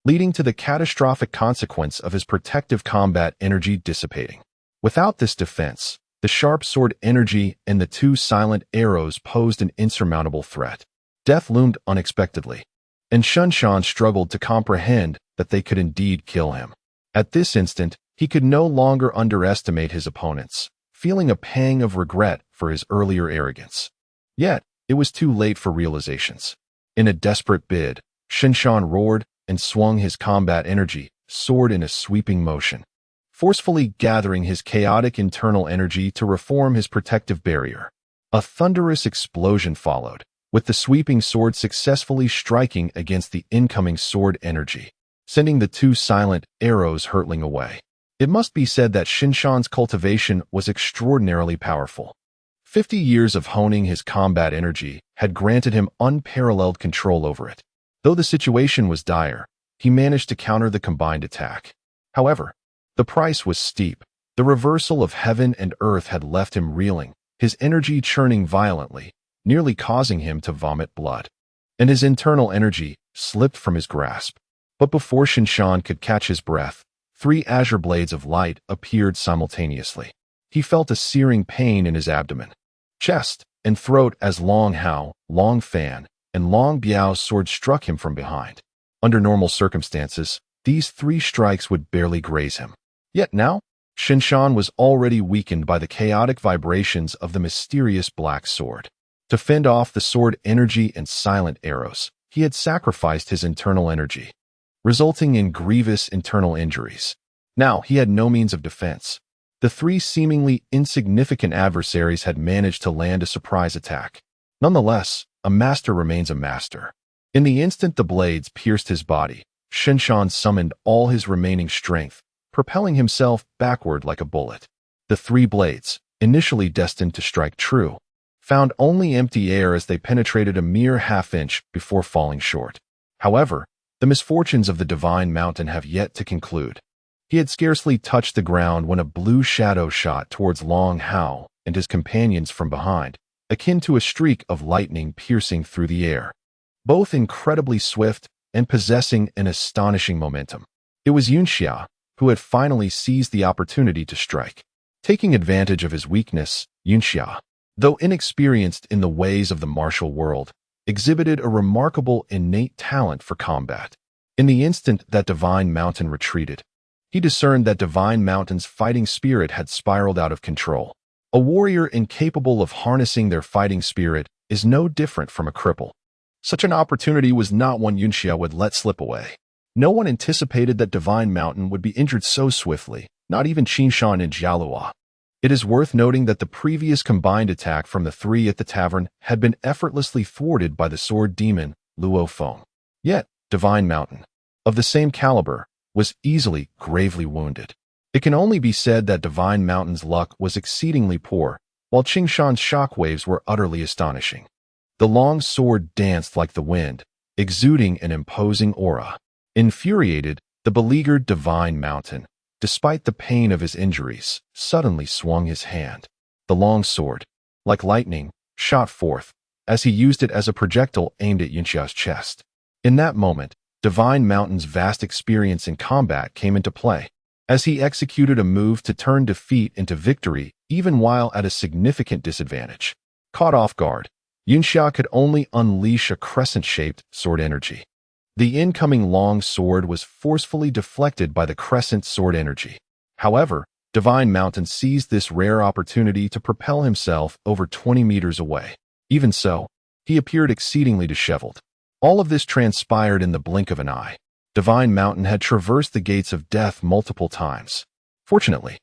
leading to the catastrophic consequence of his protective combat energy dissipating. Without this defense, the sharp sword energy and the 2 silent arrows posed an insurmountable threat. Death loomed unexpectedly, and Shinshan struggled to comprehend that they could indeed kill him. At this instant, he could no longer underestimate his opponents, feeling a pang of regret for his earlier arrogance. Yet, it was too late for realizations. In a desperate bid, Shinshan roared and swung his combat energy, sword in a sweeping motion, forcefully gathering his chaotic internal energy to reform his protective barrier. A thunderous explosion followed, with the sweeping sword successfully striking against the incoming sword energy, sending the 2 silent arrows hurtling away. It must be said that Shinshan's cultivation was extraordinarily powerful. 50 years of honing his combat energy had granted him unparalleled control over it. Though the situation was dire, he managed to counter the combined attack. However, the price was steep. The reversal of heaven and earth had left him reeling, his energy churning violently, nearly causing him to vomit blood. And his internal energy slipped from his grasp. But before Xinshan could catch his breath, 3 azure blades of light appeared simultaneously. He felt a searing pain in his abdomen, chest, and throat as Long Hao, Long Fan, and Long Biao's sword struck him from behind. Under normal circumstances, these 3 strikes would barely graze him. Yet now, Xinshan was already weakened by the chaotic vibrations of the mysterious black sword. To fend off the sword energy and silent arrows, he had sacrificed his internal energy, resulting in grievous internal injuries. Now he had no means of defense. The 3 seemingly insignificant adversaries had managed to land a surprise attack. Nonetheless, a master remains a master. In the instant the blades pierced his body, Xinshan summoned all his remaining strength, propelling himself backward like a bullet. The 3 blades, initially destined to strike true, found only empty air as they penetrated a mere half-inch before falling short. However, the misfortunes of the divine mountain have yet to conclude. He had scarcely touched the ground when a blue shadow shot towards Long Hao and his companions from behind, akin to a streak of lightning piercing through the air. Both incredibly swift and possessing an astonishing momentum. It was Yunxia who had finally seized the opportunity to strike. Taking advantage of his weakness, Yunxia, though inexperienced in the ways of the martial world, exhibited a remarkable innate talent for combat. In the instant that divine mountain retreated, he discerned that divine mountain's fighting spirit had spiraled out of control. A warrior incapable of harnessing their fighting spirit is no different from a cripple. Such an opportunity was not one Yunxia would let slip away. No one anticipated that divine mountain would be injured so swiftly, not even Qinshan and Jialua. It is worth noting that the previous combined attack from the 3 at the tavern had been effortlessly thwarted by the sword demon, Luo Feng. Yet, divine mountain, of the same caliber, was easily gravely wounded. It can only be said that divine mountain's luck was exceedingly poor, while Qingshan's shockwaves were utterly astonishing. The long sword danced like the wind, exuding an imposing aura. Infuriated, the beleaguered divine mountain, despite the pain of his injuries, suddenly swung his hand. The long sword, like lightning, shot forth, as he used it as a projectile aimed at Yunxia's chest. In that moment, Divine Mountain's vast experience in combat came into play, as he executed a move to turn defeat into victory even while at a significant disadvantage. Caught off guard, Yunxia could only unleash a crescent-shaped sword energy. The incoming long sword was forcefully deflected by the crescent sword energy. However, Divine Mountain seized this rare opportunity to propel himself over 20 meters away. Even so, he appeared exceedingly disheveled. All of this transpired in the blink of an eye. Divine Mountain had traversed the gates of death multiple times. Fortunately,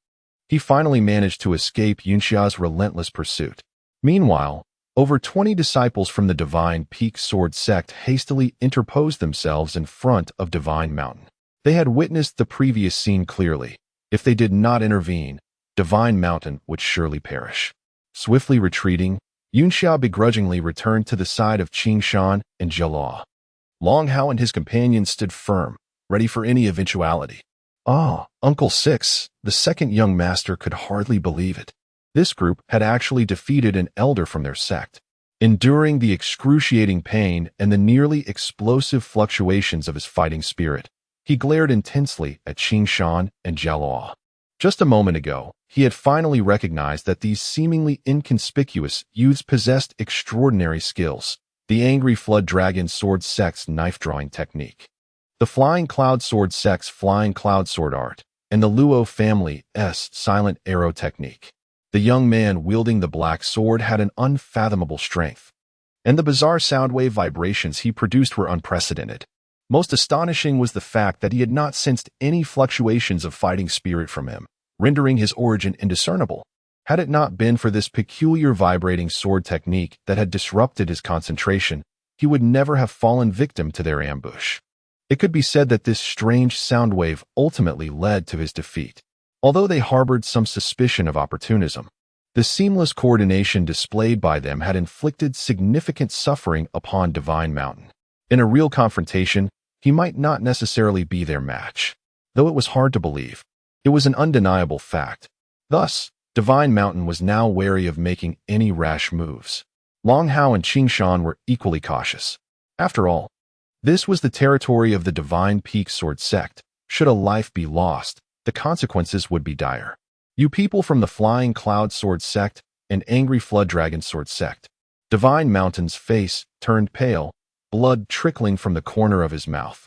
he finally managed to escape Yunxia's relentless pursuit. Meanwhile, over 20 disciples from the Divine Peak Sword sect hastily interposed themselves in front of Divine Mountain. They had witnessed the previous scene clearly. If they did not intervene, Divine Mountain would surely perish. Swiftly retreating, Yunxia begrudgingly returned to the side of Qingshan and Jialua. Long Hao and his companions stood firm, ready for any eventuality. Ah, Uncle Six, the second young master, could hardly believe it. This group had actually defeated an elder from their sect. Enduring the excruciating pain and the nearly explosive fluctuations of his fighting spirit, he glared intensely at Qingshan and Jialua. Just a moment ago, he had finally recognized that these seemingly inconspicuous youths possessed extraordinary skills. The Angry Flood Dragon Sword Sect's knife-drawing technique, the Flying Cloud Sword Sect's Flying Cloud Sword art, and the Luo family's Silent Arrow technique. The young man wielding the black sword had an unfathomable strength, and the bizarre soundwave vibrations he produced were unprecedented. Most astonishing was the fact that he had not sensed any fluctuations of fighting spirit from him, rendering his origin indiscernible. Had it not been for this peculiar vibrating sword technique that had disrupted his concentration, he would never have fallen victim to their ambush. It could be said that this strange soundwave ultimately led to his defeat. Although they harbored some suspicion of opportunism, the seamless coordination displayed by them had inflicted significant suffering upon Divine Mountain. In a real confrontation, he might not necessarily be their match. though it was hard to believe. It was an undeniable fact. Thus, Divine Mountain was now wary of making any rash moves. Long Hao and Qing Shan were equally cautious. After all, this was the territory of the Divine Peak Sword sect. Should a life be lost, the consequences would be dire. You people from the Flying Cloud Sword sect and Angry Flood Dragon Sword sect. Divine Mountain's face turned pale, blood trickling from the corner of his mouth.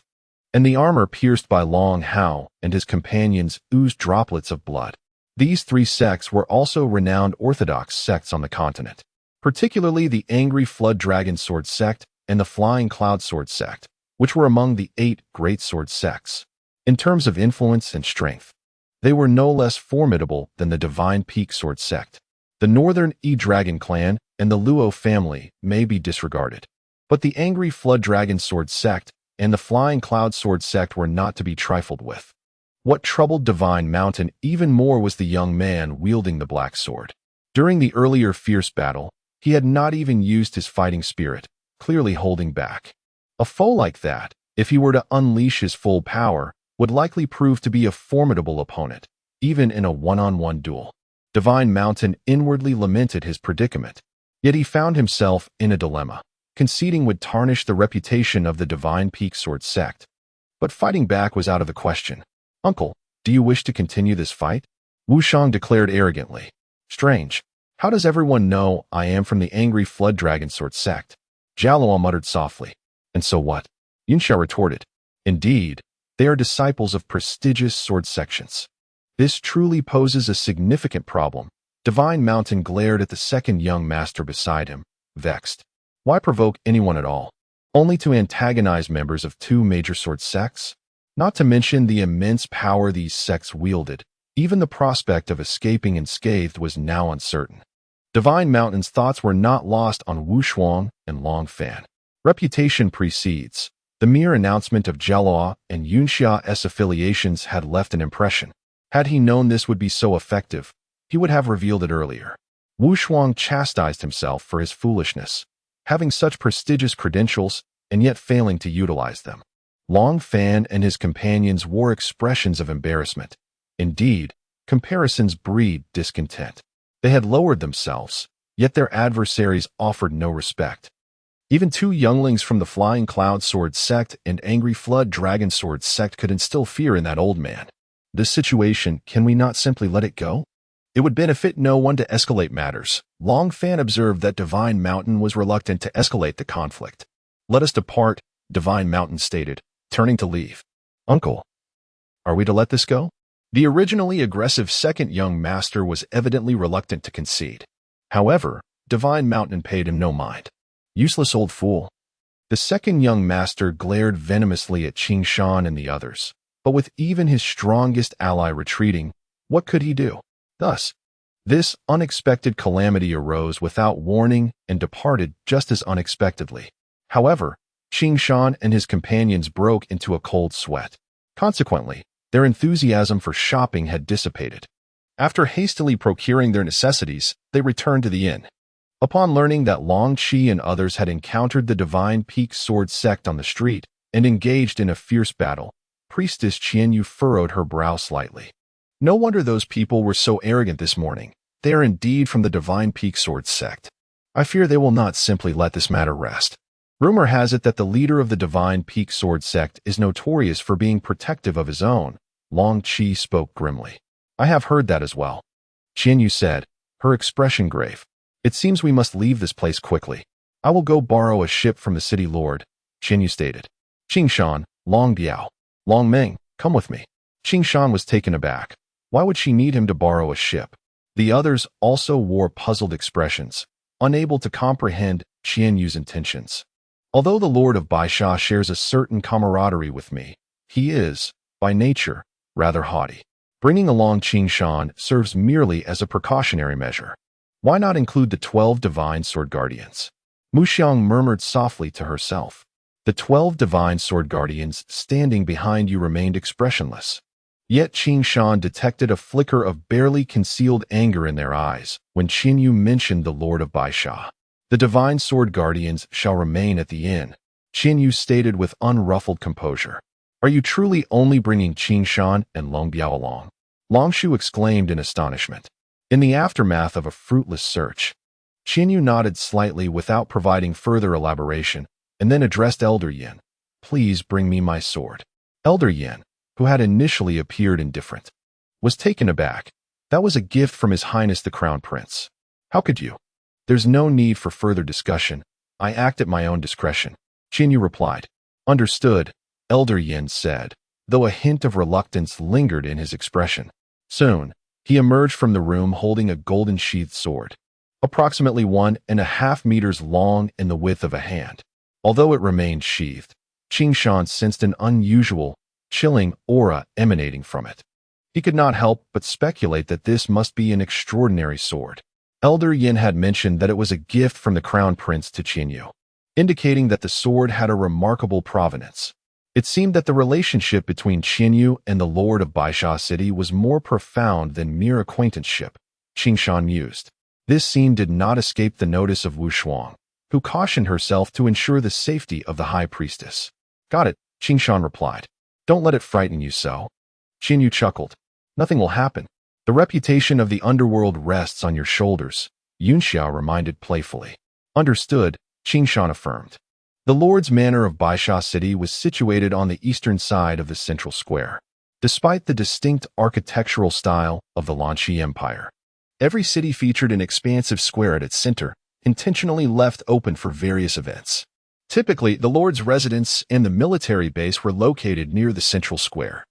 And the armor pierced by Long Hao and his companions oozed droplets of blood. These three sects were also renowned orthodox sects on the continent, particularly the Angry Flood Dragon Sword sect and the Flying Cloud Sword sect, which were among the 8 great sword sects. In terms of influence and strength, they were no less formidable than the Divine Peak Sword sect. The Northern E-Dragon clan and the Luo family may be disregarded, but the Angry Flood Dragon Sword sect and the Flying Cloud Sword sect were not to be trifled with. What troubled Divine Mountain even more was the young man wielding the black sword. During the earlier fierce battle, he had not even used his fighting spirit, clearly holding back. A foe like that, if he were to unleash his full power, would likely prove to be a formidable opponent, even in a one-on-one duel. Divine Mountain inwardly lamented his predicament, yet he found himself in a dilemma. Conceding would tarnish the reputation of the Divine Peak Sword sect. But fighting back was out of the question. "Uncle, do you wish to continue this fight?" Wu Shang declared arrogantly. "Strange. How does everyone know I am from the Angry Flood Dragon Sword sect?" Jialuo muttered softly. "And so what?" Yunxia retorted. "Indeed, they are disciples of prestigious sword sections. This truly poses a significant problem." Divine Mountain glared at the second young master beside him, vexed. Why provoke anyone at all? Only to antagonize members of 2 major sword sects? Not to mention the immense power these sects wielded. Even the prospect of escaping unscathed was now uncertain. Divine Mountain's thoughts were not lost on Wu Shuang and Long Fan. Reputation precedes. The mere announcement of Jialuo and Yunxia's affiliations had left an impression. Had he known this would be so effective, he would have revealed it earlier. Wu Shuang chastised himself for his foolishness, having such prestigious credentials and yet failing to utilize them. Long Fan and his companions wore expressions of embarrassment. Indeed, comparisons breed discontent. They had lowered themselves, yet their adversaries offered no respect. Even 2 younglings from the Flying Cloud Sword sect and Angry Flood Dragon Sword sect could instill fear in that old man. This situation, can we not simply let it go? It would benefit no one to escalate matters. Long Fan observed that Divine Mountain was reluctant to escalate the conflict. "Let us depart," Divine Mountain stated, turning to leave. "Uncle, are we to let this go?" The originally aggressive second young master was evidently reluctant to concede. However, Divine Mountain paid him no mind. "Useless old fool." The second young master glared venomously at Qing Shan and the others, but with even his strongest ally retreating, what could he do? Thus, this unexpected calamity arose without warning and departed just as unexpectedly. However, Qing Shan and his companions broke into a cold sweat. Consequently, their enthusiasm for shopping had dissipated. After hastily procuring their necessities, they returned to the inn. Upon learning that Long Qi and others had encountered the Divine Peak Sword sect on the street and engaged in a fierce battle, Priestess Xuanyuan furrowed her brow slightly. No wonder those people were so arrogant this morning. They are indeed from the Divine Peak Sword sect. I fear they will not simply let this matter rest. Rumor has it that the leader of the Divine Peak Sword sect is notorious for being protective of his own. Long Qi spoke grimly. "I have heard that as well," Xuanyuan said, her expression grave. "It seems we must leave this place quickly." "I will go borrow a ship from the city lord," Xuanyuan stated. "Qing Shan, Long Biao, Long Meng, come with me." Qing Shan was taken aback. Why would she need him to borrow a ship? The others also wore puzzled expressions, unable to comprehend Xuanyuan's intentions. Although the Lord of Baisha shares a certain camaraderie with me, he is, by nature, rather haughty. Bringing along Qing Shan serves merely as a precautionary measure. Why not include the 12 divine sword guardians? Mu Xiang murmured softly to herself. The 12 divine sword guardians standing behind you remained expressionless. Yet Qing Shan detected a flicker of barely concealed anger in their eyes when Xuanyuan mentioned the Lord of Baisha. "The divine sword guardians shall remain at the inn," Xuanyuan stated with unruffled composure. Are you truly only bringing Qing Shan and Long Biao along? Long Shu exclaimed in astonishment. In the aftermath of a fruitless search, Xuanyuan nodded slightly without providing further elaboration, and then addressed Elder Yin. Please bring me my sword. Elder Yin, who had initially appeared indifferent, was taken aback. That was a gift from His Highness the Crown Prince. How could you? There's no need for further discussion. I act at my own discretion. Xuanyuan replied. Understood, Elder Yin said, though a hint of reluctance lingered in his expression. Soon, he emerged from the room holding a golden-sheathed sword, approximately 1.5 meters long and the width of a hand. Although it remained sheathed, Qing Shan sensed an unusual, chilling aura emanating from it. He could not help but speculate that this must be an extraordinary sword. Elder Yin had mentioned that it was a gift from the Crown Prince to Xuanyuan, indicating that the sword had a remarkable provenance. It seemed that the relationship between Xuanyuan and the Lord of Baisha City was more profound than mere acquaintanceship, Qing Shan mused. This scene did not escape the notice of Wu Shuang, who cautioned herself to ensure the safety of the High Priestess. Got it, Qing Shan replied. Don't let it frighten you so. Xuanyuan chuckled. Nothing will happen. The reputation of the underworld rests on your shoulders, Yunxiao reminded playfully. Understood, Qing Shan affirmed. The Lord's Manor of Baisha City was situated on the eastern side of the central square. Despite the distinct architectural style of the Lan Yue Empire, every city featured an expansive square at its center, intentionally left open for various events. Typically, the Lord's residence and the military base were located near the central square.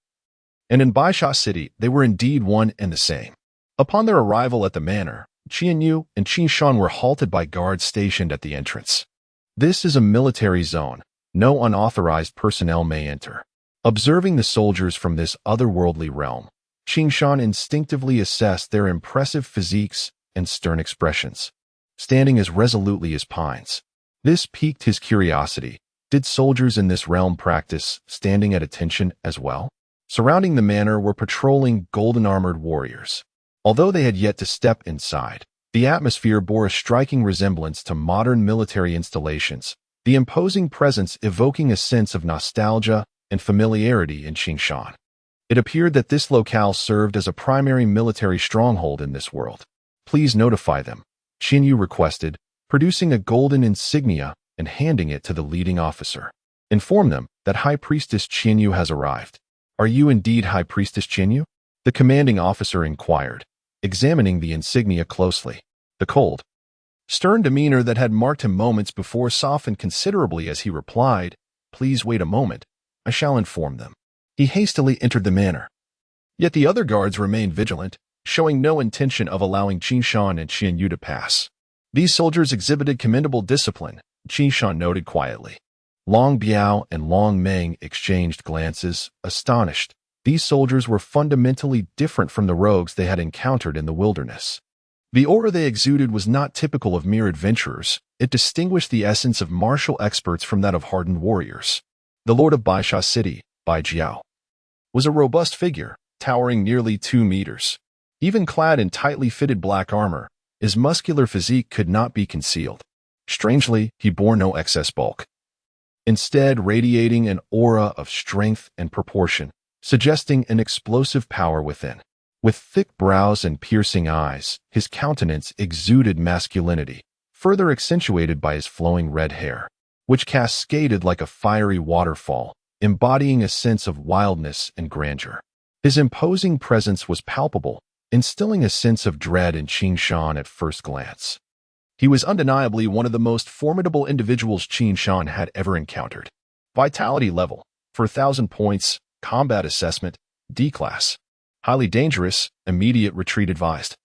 And in Baisha City, they were indeed one and the same. Upon their arrival at the manor, Xuanyuan and Qing Shan were halted by guards stationed at the entrance. This is a military zone. No unauthorized personnel may enter. Observing the soldiers from this otherworldly realm, Qing Shan instinctively assessed their impressive physiques and stern expressions, standing as resolutely as pines. This piqued his curiosity. Did soldiers in this realm practice standing at attention as well? Surrounding the manor were patrolling golden-armored warriors. Although they had yet to step inside, the atmosphere bore a striking resemblance to modern military installations, the imposing presence evoking a sense of nostalgia and familiarity in Qing Shan. It appeared that this locale served as a primary military stronghold in this world. Please notify them, Xuanyuan requested, producing a golden insignia and handing it to the leading officer. Inform them that High Priestess Xuanyuan has arrived. Are you indeed High Priestess Xuanyuan? The commanding officer inquired, examining the insignia closely. The cold, stern demeanor that had marked him moments before softened considerably as he replied, Please wait a moment. I shall inform them. He hastily entered the manor. Yet the other guards remained vigilant, showing no intention of allowing Qing Shan and Xuanyuan to pass. These soldiers exhibited commendable discipline, Qing Shan noted quietly. Long Biao and Long Meng exchanged glances, astonished. These soldiers were fundamentally different from the rogues they had encountered in the wilderness. The aura they exuded was not typical of mere adventurers. It distinguished the essence of martial experts from that of hardened warriors. The Lord of Baisha City, Bai Jiao, was a robust figure, towering nearly 2 meters. Even clad in tightly fitted black armor, his muscular physique could not be concealed. Strangely, he bore no excess bulk, instead radiating an aura of strength and proportion, suggesting an explosive power within. With thick brows and piercing eyes, his countenance exuded masculinity, further accentuated by his flowing red hair, which cascaded like a fiery waterfall, embodying a sense of wildness and grandeur. His imposing presence was palpable, instilling a sense of dread in Qing Shan at first glance. He was undeniably one of the most formidable individuals Qing Shan had ever encountered. Vitality level, for 1,000 points, combat assessment, D class. Highly dangerous, immediate retreat advised.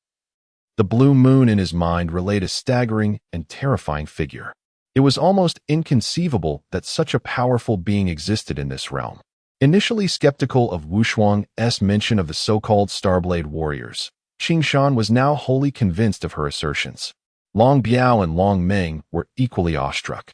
The blue moon in his mind relayed a staggering and terrifying figure. It was almost inconceivable that such a powerful being existed in this realm. Initially skeptical of Wu Shuang's mention of the so-called Starblade warriors, Qing Shan was now wholly convinced of her assertions. Long Biao and Long Meng were equally awestruck,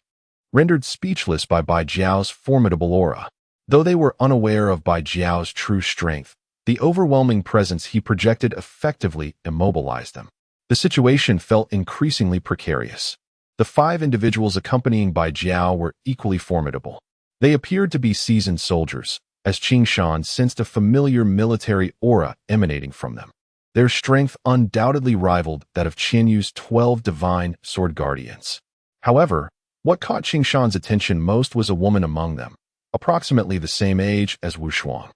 rendered speechless by Bai Jiao's formidable aura. Though they were unaware of Bai Jiao's true strength, the overwhelming presence he projected effectively immobilized them. The situation felt increasingly precarious. The 5 individuals accompanying Bai Jiao were equally formidable. They appeared to be seasoned soldiers, as Qing Shan sensed a familiar military aura emanating from them. Their strength undoubtedly rivaled that of Qianyu's 12 divine sword guardians. However, what caught Qing Shan's attention most was a woman among them, approximately the same age as Wu Shuang.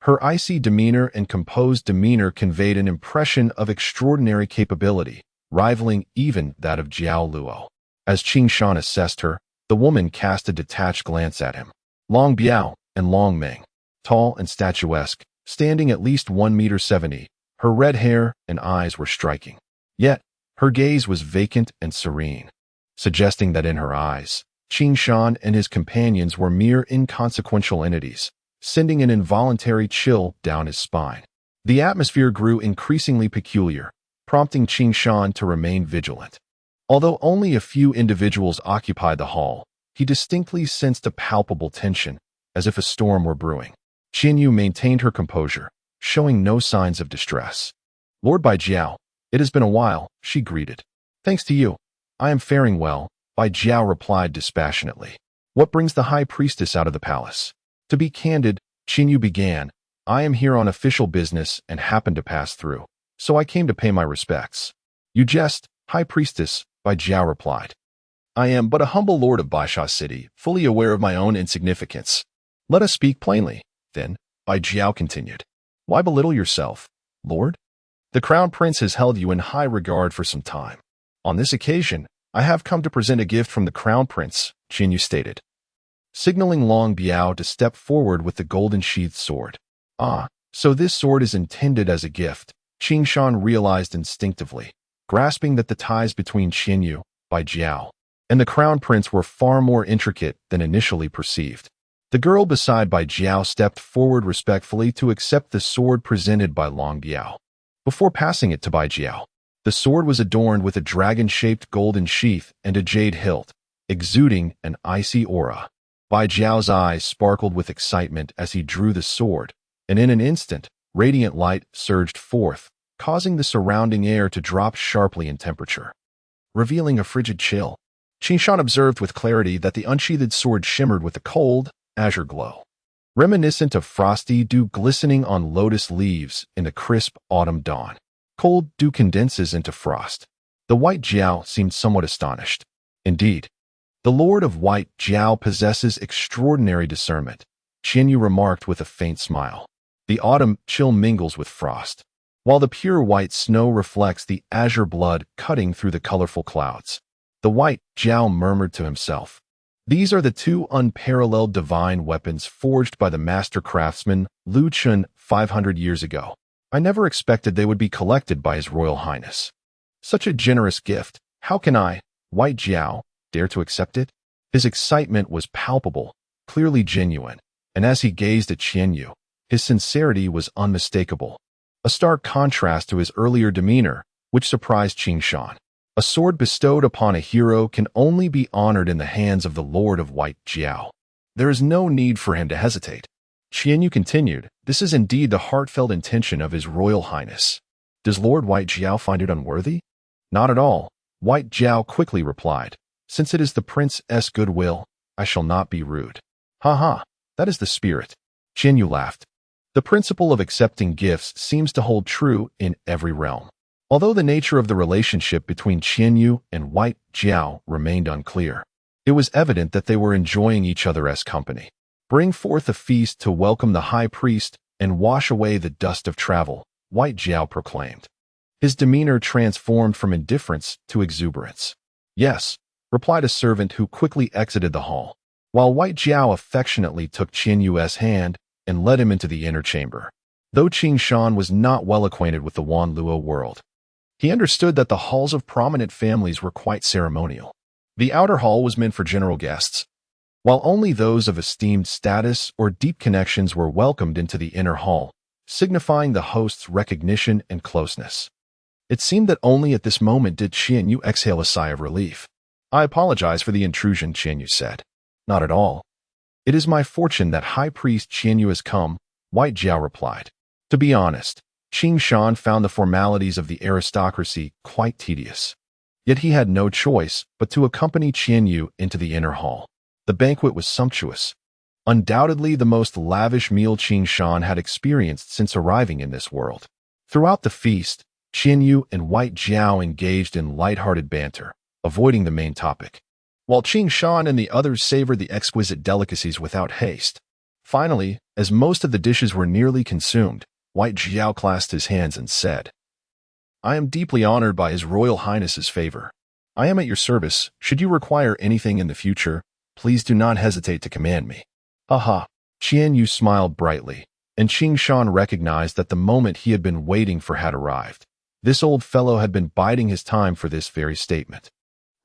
Her icy demeanor and composed demeanor conveyed an impression of extraordinary capability, rivaling even that of Jiao Luo. As Qing Shan assessed her, the woman cast a detached glance at him. Long Biao and Long Meng, tall and statuesque, standing at least 1.70 meters, her red hair and eyes were striking. Yet, her gaze was vacant and serene, suggesting that in her eyes, Qing Shan and his companions were mere inconsequential entities, sending an involuntary chill down his spine. The atmosphere grew increasingly peculiar, prompting Qing Shan to remain vigilant. Although only a few individuals occupied the hall, he distinctly sensed a palpable tension, as if a storm were brewing. Qianyu maintained her composure, showing no signs of distress. "Lord Bai Jiao, it has been a while," she greeted. "Thanks to you, I am faring well," Bai Jiao replied dispassionately. "What brings the high priestess out of the palace?" "To be candid," Qianyu began, "I am here on official business and happened to pass through, so I came to pay my respects." "You jest, high priestess," Bai Jiao replied. "I am but a humble lord of Baisha City, fully aware of my own insignificance." "Let us speak plainly, then," Bai Jiao continued. "Why belittle yourself, Lord? The Crown Prince has held you in high regard for some time. On this occasion, I have come to present a gift from the Crown Prince," Qianyu stated, signaling Long Biao to step forward with the golden-sheathed sword. "Ah, so this sword is intended as a gift," Qing Shan realized instinctively, grasping that the ties between Qianyu, Bai Jiao, and the Crown Prince were far more intricate than initially perceived. The girl beside Bai Jiao stepped forward respectfully to accept the sword presented by Long Biao. Before passing it to Bai Jiao, the sword was adorned with a dragon-shaped golden sheath and a jade hilt, exuding an icy aura. Bai Jiao's eyes sparkled with excitement as he drew the sword, and in an instant, radiant light surged forth, causing the surrounding air to drop sharply in temperature, revealing a frigid chill. Qing Shan observed with clarity that the unsheathed sword shimmered with a cold, azure glow, reminiscent of frosty dew glistening on lotus leaves in the crisp autumn dawn. Cold dew condenses into frost. The White Jiao seemed somewhat astonished. Indeed, the Lord of White Jiao possesses extraordinary discernment, Qianyu remarked with a faint smile. The autumn chill mingles with frost, while the pure white snow reflects the azure blood cutting through the colorful clouds. The White Jiao murmured to himself. These are the two unparalleled divine weapons forged by the master craftsman Lu Chun 500 years ago. I never expected they would be collected by His Royal Highness. Such a generous gift. How can I, White Jiao, dare to accept it? His excitement was palpable, clearly genuine, and as he gazed at Qianyu, his sincerity was unmistakable, a stark contrast to his earlier demeanor, which surprised Qing Shan. A sword bestowed upon a hero can only be honored in the hands of the Lord of White Jiao. There is no need for him to hesitate. Qianyu continued, "This is indeed the heartfelt intention of His Royal Highness. Does Lord White Jiao find it unworthy?" "Not at all," White Jiao quickly replied. "Since it is the Prince's goodwill, I shall not be rude." "Ha ha, that is the spirit," Qianyu laughed. The principle of accepting gifts seems to hold true in every realm. Although the nature of the relationship between Qianyu and White Jiao remained unclear, it was evident that they were enjoying each other as company. "Bring forth a feast to welcome the high priest and wash away the dust of travel," White Jiao proclaimed. His demeanor transformed from indifference to exuberance. "Yes," replied a servant who quickly exited the hall, while White Jiao affectionately took Qianyu's hand and led him into the inner chamber. Though Qing Shan was not well acquainted with the Wanluo world, he understood that the halls of prominent families were quite ceremonial. The outer hall was meant for general guests, while only those of esteemed status or deep connections were welcomed into the inner hall, signifying the host's recognition and closeness. It seemed that only at this moment did Qianyu exhale a sigh of relief. "I apologize for the intrusion," Qianyu said. "Not at all. It is my fortune that High Priest Qianyu has come," White Jiao replied. To be honest, Qing Shan found the formalities of the aristocracy quite tedious. Yet he had no choice but to accompany Qianyu into the inner hall. The banquet was sumptuous, undoubtedly the most lavish meal Qing Shan had experienced since arriving in this world. Throughout the feast, Xuanyuan and White Jiao engaged in light-hearted banter, avoiding the main topic, while Qing Shan and the others savored the exquisite delicacies without haste. Finally, as most of the dishes were nearly consumed, White Jiao clasped his hands and said, "I am deeply honored by His Royal Highness's favor. I am at your service. Should you require anything in the future, please do not hesitate to command me." Aha! Xuanyuan smiled brightly, and Qing Shan recognized that the moment he had been waiting for had arrived. This old fellow had been biding his time for this very statement.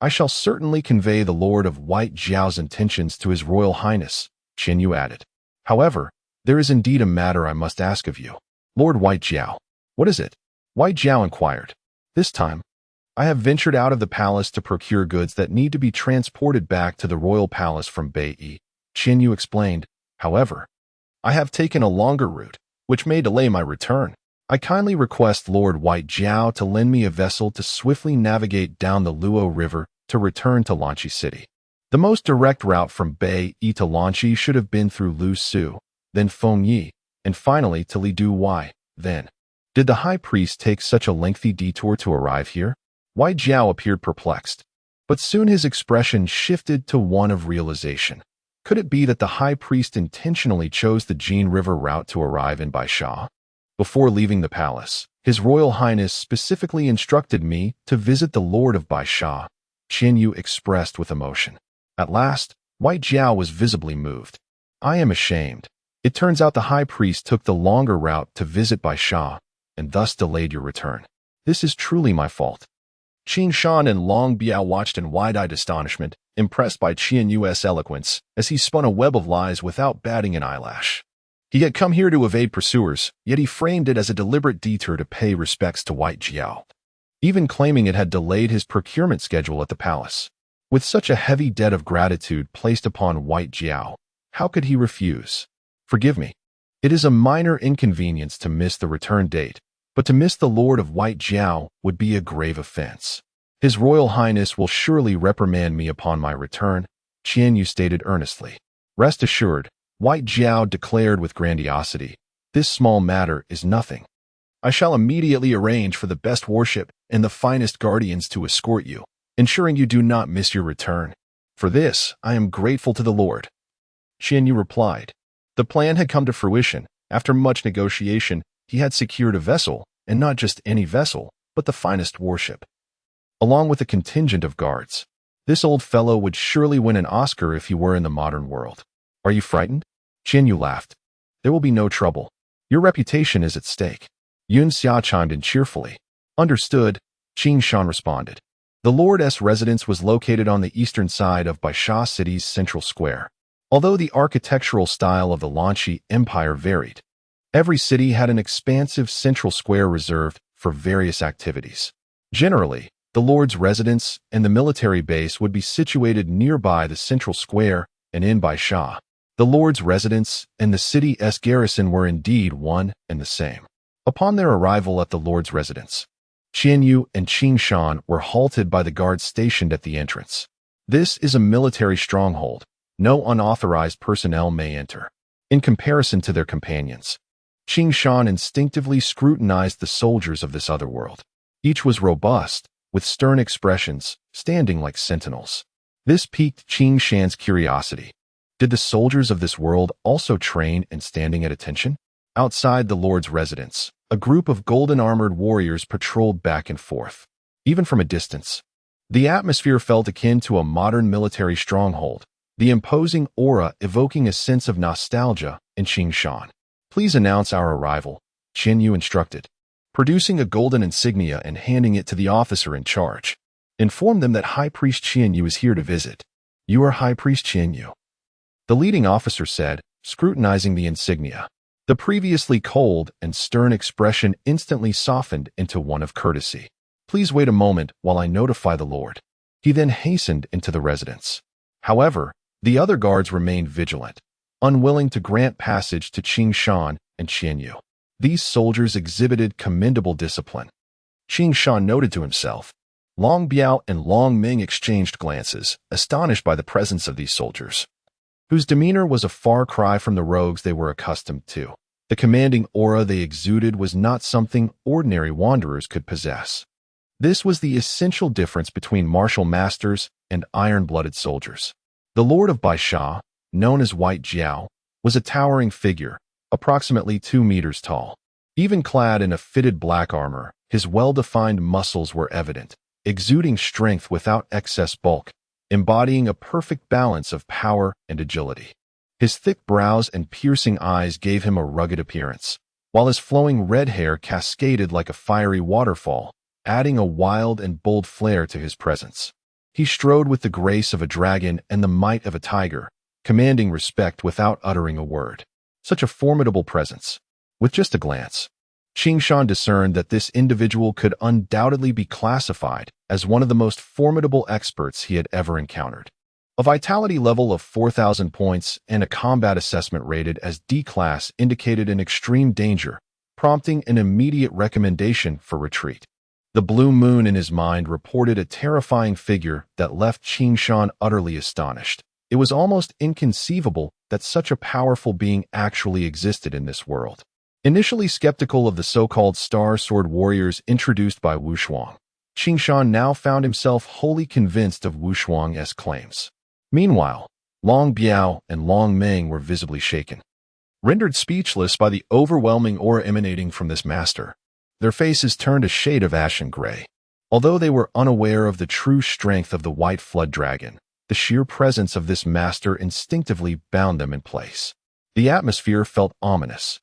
"I shall certainly convey the Lord of White Jiao's intentions to His Royal Highness," Xuanyuan added. "However, there is indeed a matter I must ask of you." "Lord White Jiao, what is it?" White Jiao inquired. "This time, I have ventured out of the palace to procure goods that need to be transported back to the royal palace from Beiyi," Xuanyuan explained. "However, I have taken a longer route, which may delay my return. I kindly request Lord White Jiao to lend me a vessel to swiftly navigate down the Luo River to return to Lanchi City. The most direct route from Beiyi to Lanchi should have been through Lu Su, then Fengyi, and finally to Li Du Wai, then. Did the high priest take such a lengthy detour to arrive here?" White Jiao appeared perplexed, but soon his expression shifted to one of realization. Could it be that the high priest intentionally chose the Jin River route to arrive in Baisha? "Before leaving the palace, His Royal Highness specifically instructed me to visit the Lord of Baisha," Xuanyuan expressed with emotion. At last, White Jiao was visibly moved. "I am ashamed. It turns out the high priest took the longer route to visit Baisha, and thus delayed your return. This is truly my fault." Qing Shan and Long Biao watched in wide-eyed astonishment, impressed by Xuanyuan's eloquence, as he spun a web of lies without batting an eyelash. He had come here to evade pursuers, yet he framed it as a deliberate detour to pay respects to White Jiao, even claiming it had delayed his procurement schedule at the palace. With such a heavy debt of gratitude placed upon White Jiao, how could he refuse? "Forgive me. It is a minor inconvenience to miss the return date, but to miss the Lord of White Jiao would be a grave offense. His Royal Highness will surely reprimand me upon my return," Xuanyuan stated earnestly. "Rest assured," White Jiao declared with grandiosity, "this small matter is nothing. I shall immediately arrange for the best worship and the finest guardians to escort you, ensuring you do not miss your return. For this, I am grateful to the Lord." Xuanyuan replied. The plan had come to fruition. After much negotiation, he had secured a vessel, and not just any vessel, but the finest warship, along with a contingent of guards. This old fellow would surely win an Oscar if he were in the modern world. "Are you frightened?" Xuanyuan laughed. "There will be no trouble. Your reputation is at stake." Yun Xia chimed in cheerfully. "Understood," Qing Shan responded. The Lord's residence was located on the eastern side of Baisha City's central square. Although the architectural style of the Lanchi Empire varied, every city had an expansive central square reserved for various activities. Generally, the Lord's residence and the military base would be situated nearby the central square and in Baisha. The Lord's residence and the city's garrison were indeed one and the same. Upon their arrival at the Lord's residence, Xuanyuan and Qing Shan were halted by the guards stationed at the entrance. This is a military stronghold. No unauthorized personnel may enter. In comparison to their companions, Qing Shan instinctively scrutinized the soldiers of this other world. Each was robust, with stern expressions, standing like sentinels. This piqued Qing Shan's curiosity. Did the soldiers of this world also train and standing at attention? Outside the Lord's residence, a group of golden-armored warriors patrolled back and forth. Even from a distance, the atmosphere felt akin to a modern military stronghold, the imposing aura evoking a sense of nostalgia in Qing Shan. "Please announce our arrival," Xuanyuan instructed, producing a golden insignia and handing it to the officer in charge. "Inform them that High Priest Xuanyuan is here to visit." "You are High Priest Xuanyuan," the leading officer said, scrutinizing the insignia. The previously cold and stern expression instantly softened into one of courtesy. "Please wait a moment while I notify the Lord." He then hastened into the residence. However, the other guards remained vigilant, unwilling to grant passage to Qing Shan and Xuanyuan. These soldiers exhibited commendable discipline. Qing Shan noted to himself. Long Biao and Long Ming exchanged glances, astonished by the presence of these soldiers. whose demeanor was a far cry from the rogues they were accustomed to. The commanding aura they exuded was not something ordinary wanderers could possess. This was the essential difference between martial masters and iron-blooded soldiers. The Lord of Baisha, known as White Jiao, was a towering figure, approximately 2 meters tall. Even clad in a fitted black armor, his well-defined muscles were evident, exuding strength without excess bulk, embodying a perfect balance of power and agility. His thick brows and piercing eyes gave him a rugged appearance, while his flowing red hair cascaded like a fiery waterfall, adding a wild and bold flair to his presence. He strode with the grace of a dragon and the might of a tiger, commanding respect without uttering a word. Such a formidable presence. With just a glance, Qing Shan discerned that this individual could undoubtedly be classified as one of the most formidable experts he had ever encountered. A vitality level of 4,000 points and a combat assessment rated as D-class indicated an extreme danger, prompting an immediate recommendation for retreat. The blue moon in his mind reported a terrifying figure that left Qing Shan utterly astonished. It was almost inconceivable that such a powerful being actually existed in this world. Initially skeptical of the so-called Star Sword warriors introduced by Wu Shuang, Qing Shan now found himself wholly convinced of Wu Shuang's claims. Meanwhile, Long Biao and Long Meng were visibly shaken. Rendered speechless by the overwhelming aura emanating from this master, their faces turned a shade of ashen gray. Although they were unaware of the true strength of the White Flood Dragon, the sheer presence of this master instinctively bound them in place. The atmosphere felt ominous.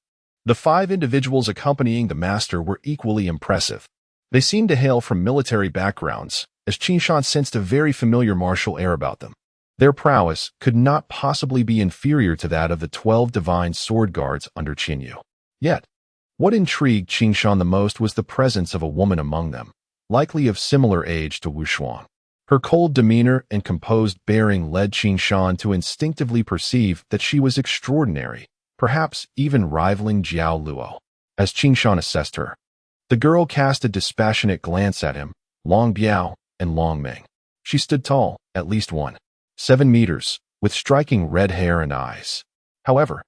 The 5 individuals accompanying the master were equally impressive. They seemed to hail from military backgrounds, as Qing Shan sensed a very familiar martial air about them. Their prowess could not possibly be inferior to that of the 12 divine sword guards under Qin Yu. Yet, what intrigued Qing Shan the most was the presence of a woman among them, likely of similar age to Wu Shuang. Her cold demeanor and composed bearing led Qing Shan to instinctively perceive that she was extraordinary, perhaps even rivaling Jiao Luo. As Qing Shan assessed her, the girl cast a dispassionate glance at him, Long Biao and Long Meng. She stood tall, at least 1.7 meters, with striking red hair and eyes. However,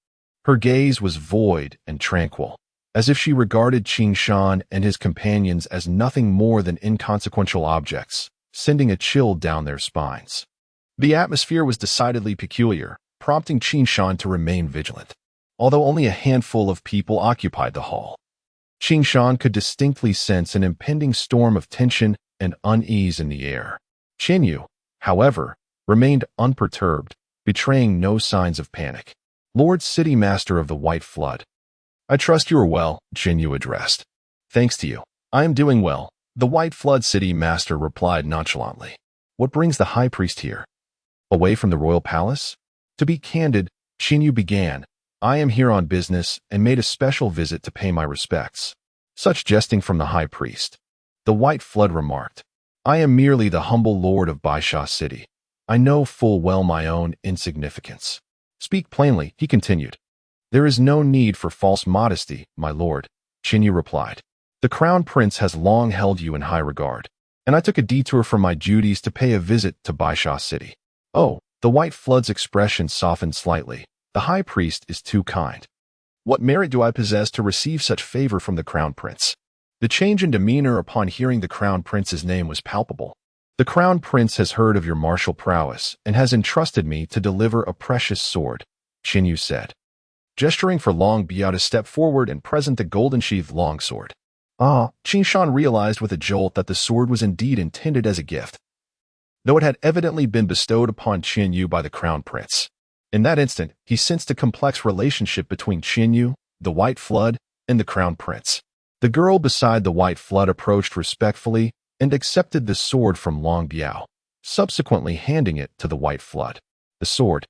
her gaze was void and tranquil, as if she regarded Qing Shan and his companions as nothing more than inconsequential objects, sending a chill down their spines. The atmosphere was decidedly peculiar, prompting Qing Shan to remain vigilant. Although only a handful of people occupied the hall, Qing Shan could distinctly sense an impending storm of tension and unease in the air. Qin Yu, however, remained unperturbed, betraying no signs of panic. Lord City Master of the White Flood. I trust you are well, Qin Yu addressed. Thanks to you, I am doing well, the White Flood City Master replied nonchalantly. What brings the High Priest here? Away from the royal palace? To be candid, Qin Yu began, I am here on business and made a special visit to pay my respects. Such jesting from the High Priest. The White Flood remarked, I am merely the humble lord of Baisha City. I know full well my own insignificance. Speak plainly, he continued. There is no need for false modesty, my lord, Qin Yu replied. The Crown Prince has long held you in high regard, and I took a detour from my duties to pay a visit to Baisha City. Oh, the White Flood's expression softened slightly. The High Priest is too kind. What merit do I possess to receive such favor from the Crown Prince? The change in demeanor upon hearing the Crown Prince's name was palpable. The Crown Prince has heard of your martial prowess and has entrusted me to deliver a precious sword, Qin Yu said, gesturing for Long Biao to step forward and present the golden-sheathed longsword. Qing Shan realized with a jolt that the sword was indeed intended as a gift, though it had evidently been bestowed upon Qin Yu by the Crown Prince. In that instant, he sensed a complex relationship between Qin Yu, the White Flood, and the Crown Prince. The girl beside the White Flood approached respectfully and accepted the sword from Long Biao, subsequently handing it to the White Flood. The sword,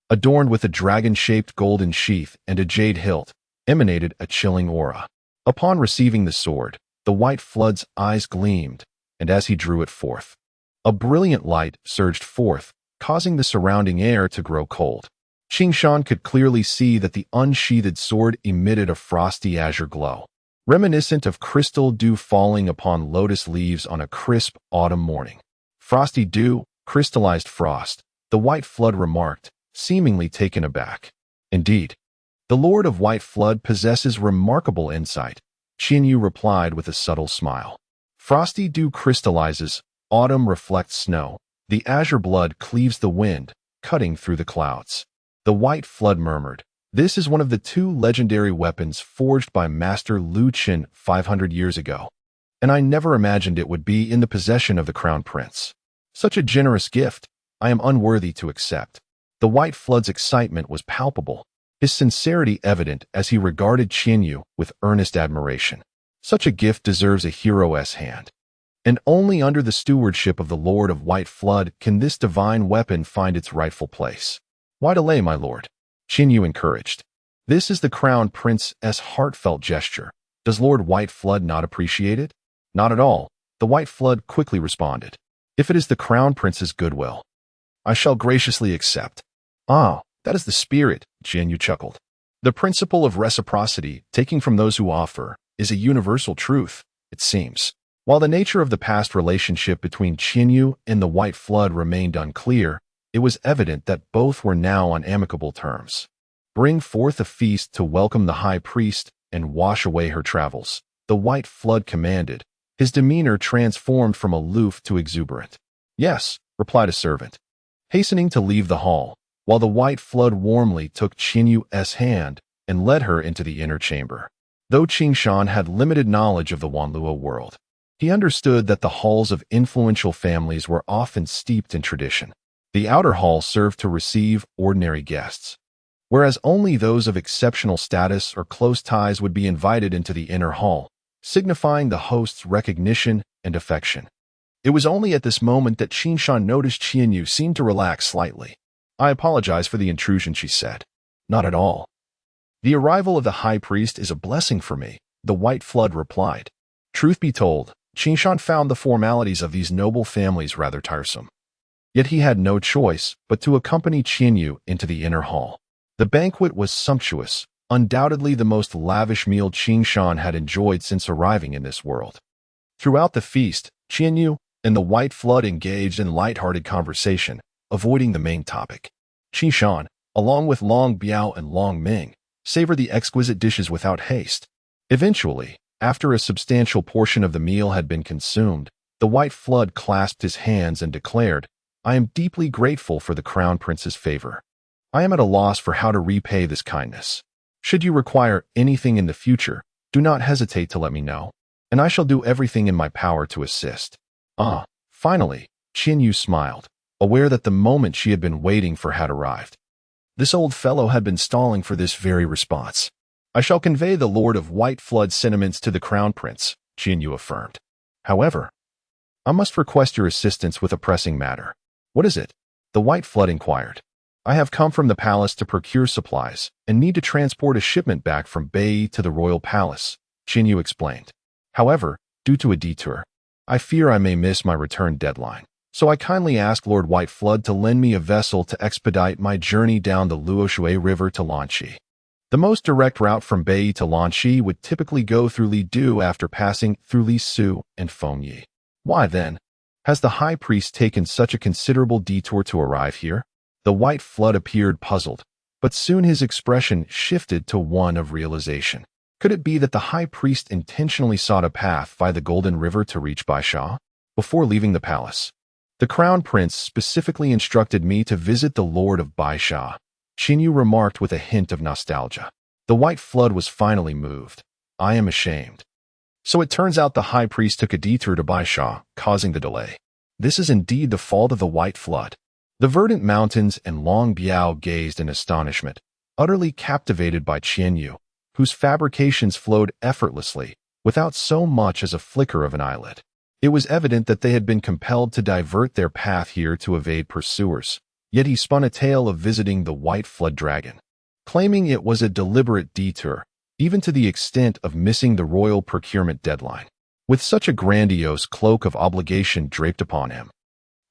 adorned with a dragon-shaped golden sheath and a jade hilt, emanated a chilling aura. Upon receiving the sword, the White Flood's eyes gleamed, and as he drew it forth, a brilliant light surged forth, causing the surrounding air to grow cold. Qing Shan could clearly see that the unsheathed sword emitted a frosty azure glow, reminiscent of crystal dew falling upon lotus leaves on a crisp autumn morning. Frosty dew, crystallized frost, the White Flood remarked, seemingly taken aback. Indeed, the Lord of White Flood possesses remarkable insight, Xuanyuan replied with a subtle smile. Frosty dew crystallizes, autumn reflects snow, the azure blood cleaves the wind, cutting through the clouds. The White Flood murmured, "This is one of the two legendary weapons forged by Master Lu Qin 500 years ago, and I never imagined it would be in the possession of the Crown Prince. Such a generous gift, I am unworthy to accept." The White Flood's excitement was palpable, his sincerity evident as he regarded Xuanyuan with earnest admiration. Such a gift deserves a hero's hand, and only under the stewardship of the Lord of White Flood can this divine weapon find its rightful place. "Why delay, my lord?" Xuanyuan encouraged. "This is the Crown Prince's heartfelt gesture. Does Lord White Flood not appreciate it?" "Not at all," the White Flood quickly responded. "If it is the Crown Prince's goodwill, I shall graciously accept." "Ah, that is the spirit," Xuanyuan chuckled. "The principle of reciprocity, taking from those who offer, is a universal truth, it seems." While the nature of the past relationship between Xuanyuan and the White Flood remained unclear, it was evident that both were now on amicable terms. "Bring forth a feast to welcome the High Priest and wash away her travels," the White Flood commanded, his demeanor transformed from aloof to exuberant. "Yes," replied a servant, hastening to leave the hall, while the White Flood warmly took Xuanyuan's hand and led her into the inner chamber. Though Qingshan had limited knowledge of the Wanluo world, he understood that the halls of influential families were often steeped in tradition. The outer hall served to receive ordinary guests, whereas only those of exceptional status or close ties would be invited into the inner hall, signifying the host's recognition and affection. It was only at this moment that Qingshan noticed Xuanyuan seemed to relax slightly. "I apologize for the intrusion," she said. "Not at all. The arrival of the High Priest is a blessing for me," the White Flood replied. Truth be told, Qingshan found the formalities of these noble families rather tiresome. Yet he had no choice but to accompany Xuanyuan into the inner hall. The banquet was sumptuous, undoubtedly the most lavish meal Qingshan had enjoyed since arriving in this world. Throughout the feast, Xuanyuan and the White Flood engaged in light-hearted conversation, avoiding the main topic. Qingshan, along with Long Biao and Long Ming, savored the exquisite dishes without haste. Eventually, after a substantial portion of the meal had been consumed, the White Flood clasped his hands and declared, "I am deeply grateful for the Crown Prince's favor. I am at a loss for how to repay this kindness. Should you require anything in the future, do not hesitate to let me know, and I shall do everything in my power to assist." Finally, Xuanyuan smiled, aware that the moment she had been waiting for had arrived. This old fellow had been stalling for this very response. "I shall convey the Lord of White Flood sentiments to the Crown Prince," Xuanyuan affirmed. "However, I must request your assistance with a pressing matter." "What is it?" the White Flood inquired. "I have come from the palace to procure supplies and need to transport a shipment back from Bai to the royal palace," Xuanyuan explained. "However, due to a detour, I fear I may miss my return deadline. So I kindly ask Lord White Flood to lend me a vessel to expedite my journey down the Luoshui River to Lanqi. The most direct route from Bai to Lanqi would typically go through Lidu after passing through Lisu and Fengyi. Why then has the High Priest taken such a considerable detour to arrive here?" The White Flood appeared puzzled, but soon his expression shifted to one of realization. Could it be that the High Priest intentionally sought a path by the Golden River to reach Baisha? Before leaving the palace, "The Crown Prince specifically instructed me to visit the Lord of Baisha," Xuanyuan remarked with a hint of nostalgia. The White Flood was finally moved. "I am ashamed. So it turns out the High Priest took a detour to Baisha, causing the delay. This is indeed the fault of the White Flood." The verdant mountains and Long Biao gazed in astonishment, utterly captivated by Xuanyuan, whose fabrications flowed effortlessly, without so much as a flicker of an eyelid. It was evident that they had been compelled to divert their path here to evade pursuers, yet he spun a tale of visiting the White Flood Dragon, claiming it was a deliberate detour, even to the extent of missing the royal procurement deadline. With such a grandiose cloak of obligation draped upon him,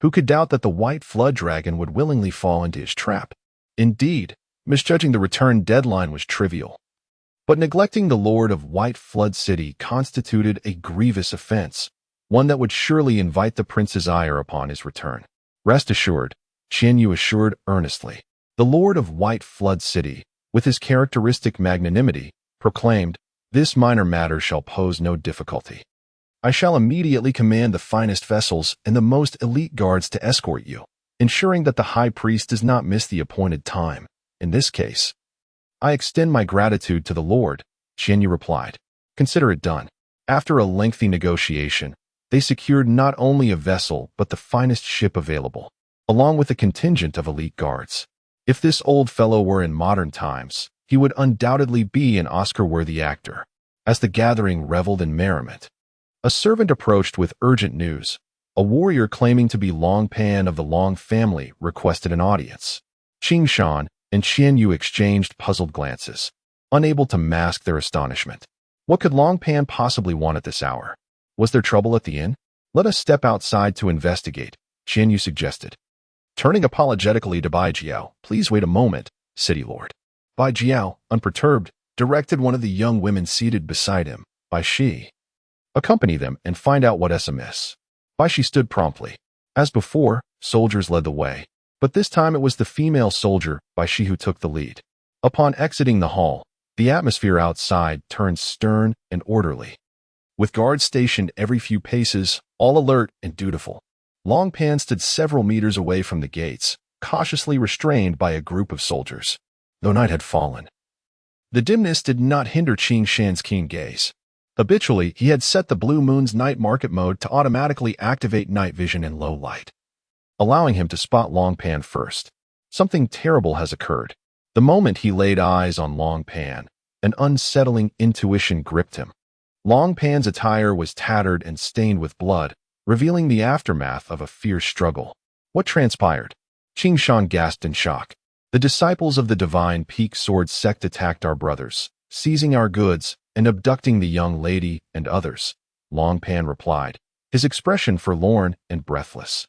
who could doubt that the White Flood Dragon would willingly fall into his trap? Indeed, misjudging the return deadline was trivial. But neglecting the Lord of White Flood City constituted a grievous offense, one that would surely invite the prince's ire upon his return. "Rest assured," Xuanyuan assured earnestly, The Lord of White Flood City, with his characteristic magnanimity, proclaimed, "This minor matter shall pose no difficulty. I shall immediately command the finest vessels and the most elite guards to escort you, ensuring that the high priest does not miss the appointed time. In this case, I extend my gratitude to the Lord," Xuanyuan replied. "Consider it done." After a lengthy negotiation, they secured not only a vessel but the finest ship available, along with a contingent of elite guards. If this old fellow were in modern times, he would undoubtedly be an Oscar-worthy actor. As the gathering reveled in merriment, a servant approached with urgent news. A warrior claiming to be Long Pan of the Long family requested an audience. Qing Shan and Xuanyuan exchanged puzzled glances, unable to mask their astonishment. What could Long Pan possibly want at this hour? Was there trouble at the inn? "Let us step outside to investigate," Xuanyuan suggested. Turning apologetically to Bai Jiao, "Please wait a moment, City Lord." Bai Jiao, unperturbed, directed one of the young women seated beside him, Bai Shi. "Accompany them and find out what is amiss." Bai Shi stood promptly. As before, soldiers led the way, but this time it was the female soldier, Bai Shi, who took the lead. Upon exiting the hall, the atmosphere outside turned stern and orderly, with guards stationed every few paces, all alert and dutiful. Long Pan stood several meters away from the gates, cautiously restrained by a group of soldiers. Though night had fallen, the dimness did not hinder Qing Shan's keen gaze. Habitually, he had set the Blue Moon's night market mode to automatically activate night vision in low light, allowing him to spot Long Pan first. Something terrible has occurred. The moment he laid eyes on Long Pan, an unsettling intuition gripped him. Long Pan's attire was tattered and stained with blood, revealing the aftermath of a fierce struggle. What transpired? Qing Shan gasped in shock. "The disciples of the Divine Peak Sword sect attacked our brothers, seizing our goods and abducting the young lady and others," Long Pan replied, his expression forlorn and breathless.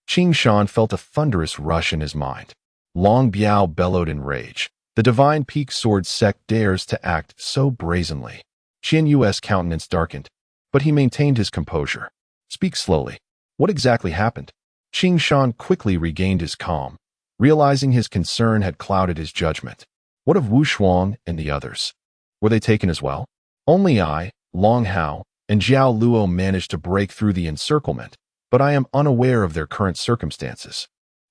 Qing Shan felt a thunderous rush in his mind. Long Biao bellowed in rage. "The Divine Peak Sword sect dares to act so brazenly." Xuanyuan's countenance darkened, but he maintained his composure. "Speak slowly. What exactly happened?" Qing Shan quickly regained his calm, realizing his concern had clouded his judgment. "What of Wu Shuang and the others? Were they taken as well?" "Only I, Long Hao, and Jiao Luo managed to break through the encirclement, but I am unaware of their current circumstances."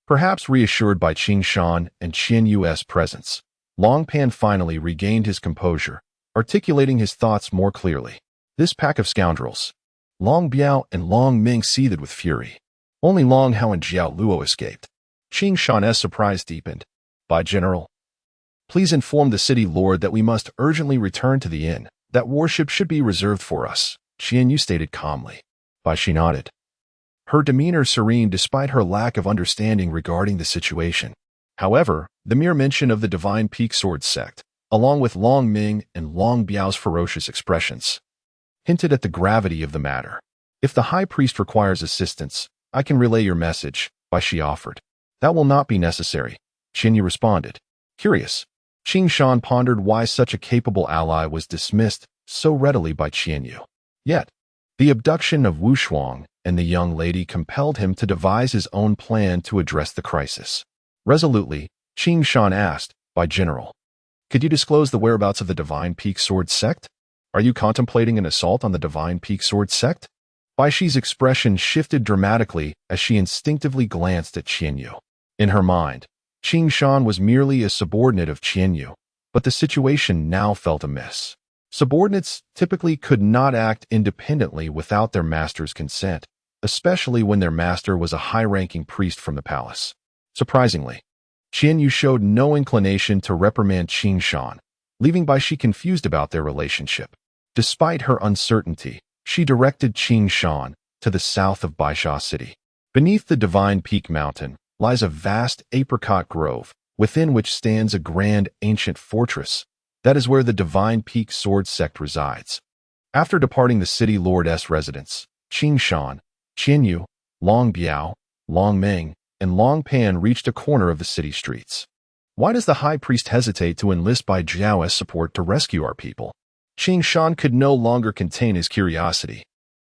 Perhaps reassured by Qing Shan and Xuanyuan's presence, Long Pan finally regained his composure, articulating his thoughts more clearly. "This pack of scoundrels." Long Biao and Long Ming seethed with fury. Only Long Hao and Jiao Luo escaped. Qing Shan's surprise deepened. "By General, please inform the city lord that we must urgently return to the inn. That warship should be reserved for us," Xuanyuan stated calmly. Bai Shi nodded, her demeanor serene despite her lack of understanding regarding the situation. However, the mere mention of the Divine Peak Sword sect, along with Long Ming and Long Biao's ferocious expressions, hinted at the gravity of the matter. "If the high priest requires assistance, I can relay your message," Bai Shi offered. "That will not be necessary," Xuanyuan responded. Curious, Qing Shan pondered why such a capable ally was dismissed so readily by Xuanyuan. Yet, the abduction of Wu Shuang and the young lady compelled him to devise his own plan to address the crisis. Resolutely, Qing Shan asked, "By General, could you disclose the whereabouts of the Divine Peak Sword sect? Are you contemplating an assault on the Divine Peak Sword sect?" Bai Shi's expression shifted dramatically as she instinctively glanced at Xuanyuan. In her mind, Qing Shan was merely a subordinate of Xuanyuan, but the situation now felt amiss. Subordinates typically could not act independently without their master's consent, especially when their master was a high-ranking priest from the palace. Surprisingly, Xuanyuan showed no inclination to reprimand Qing Shan, leaving Bai Shi confused about their relationship. Despite her uncertainty, she directed Qing Shan to the south of Baisha City. Beneath the Divine Peak Mountain lies a vast apricot grove, within which stands a grand ancient fortress. That is where the Divine Peak Sword sect resides. After departing the city lord's residence, Qing Shan, Xuanyuan, Long Biao, Long Ming, and Long Pan reached a corner of the city streets. "Why does the high priest hesitate to enlist Bai Jiao's support to rescue our people?" Qing Shan could no longer contain his curiosity.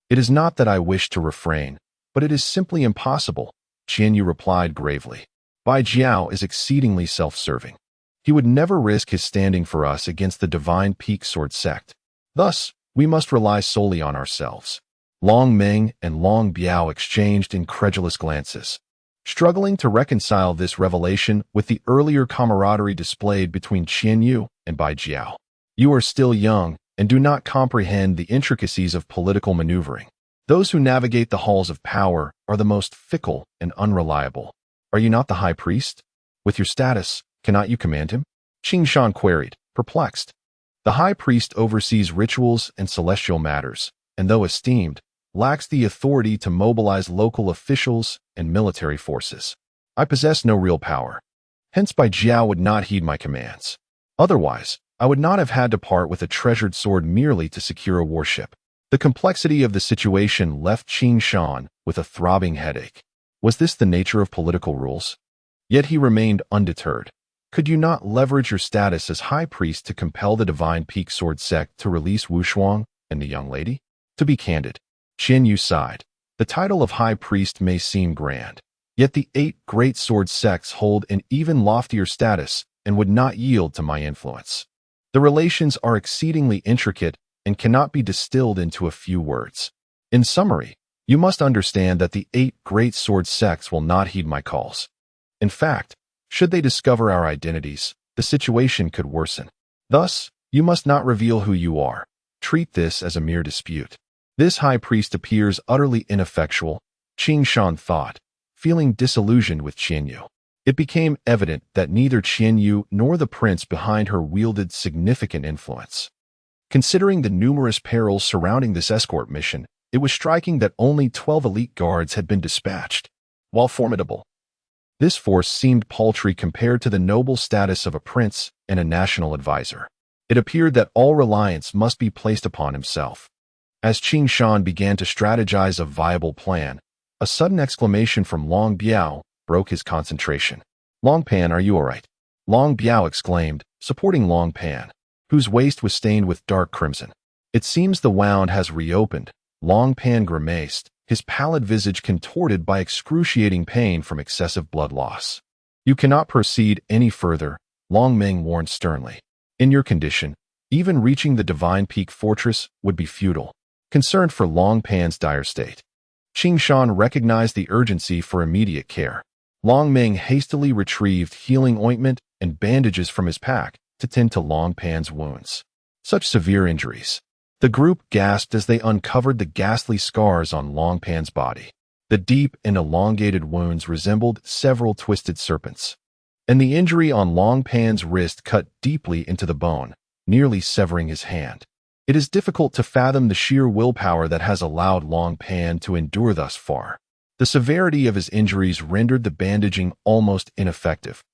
"It is not that I wish to refrain, but it is simply impossible," Xuanyuan replied gravely. Bai Jiao is exceedingly self-serving. He would never risk his standing for us against the divine peak sword sect. Thus, we must rely solely on ourselves. Long Meng and Long Biao exchanged incredulous glances, struggling to reconcile this revelation with the earlier camaraderie displayed between Xuanyuan and Bai Jiao. You are still young and do not comprehend the intricacies of political maneuvering. Those who navigate the halls of power are the most fickle and unreliable. Are you not the high priest? With your status, cannot you command him? Qing Shan queried, perplexed. The high priest oversees rituals and celestial matters, and though esteemed, lacks the authority to mobilize local officials and military forces. I possess no real power. Hence Bai Jiao would not heed my commands. Otherwise, I would not have had to part with a treasured sword merely to secure a warship. The complexity of the situation left Qing Shan with a throbbing headache. Was this the nature of political rules? Yet he remained undeterred. Could you not leverage your status as high priest to compel the divine peak sword sect to release Wu Shuang and the young lady? To be candid, Xuanyuan sighed. The title of high priest may seem grand, yet the 8 great sword sects hold an even loftier status and would not yield to my influence. The relations are exceedingly intricate and cannot be distilled into a few words. In summary, you must understand that the 8 great sword sects will not heed my calls. In fact, should they discover our identities, the situation could worsen. Thus, you must not reveal who you are. Treat this as a mere dispute. This high priest appears utterly ineffectual, Qing Shan thought, feeling disillusioned with Xuanyuan. It became evident that neither Xuanyuan nor the prince behind her wielded significant influence. Considering the numerous perils surrounding this escort mission, it was striking that only 12 elite guards had been dispatched. While formidable, this force seemed paltry compared to the noble status of a prince and a national advisor. It appeared that all reliance must be placed upon himself. As Qing Shan began to strategize a viable plan, a sudden exclamation from Long Biao broke his concentration. Long Pan, are you all right? Long Biao exclaimed, supporting Long Pan, whose waist was stained with dark crimson. It seems the wound has reopened. Long Pan grimaced, his pallid visage contorted by excruciating pain from excessive blood loss. You cannot proceed any further, Long Meng warned sternly. In your condition, even reaching the Divine Peak Fortress would be futile. Concerned for Long Pan's dire state, Qing Shan recognized the urgency for immediate care. Long Meng hastily retrieved healing ointment and bandages from his pack to tend to Long Pan's wounds. Such severe injuries. The group gasped as they uncovered the ghastly scars on Long Pan's body. The deep and elongated wounds resembled several twisted serpents, and the injury on Long Pan's wrist cut deeply into the bone, nearly severing his hand. It is difficult to fathom the sheer willpower that has allowed Long Pan to endure thus far. The severity of his injuries rendered the bandaging almost ineffective,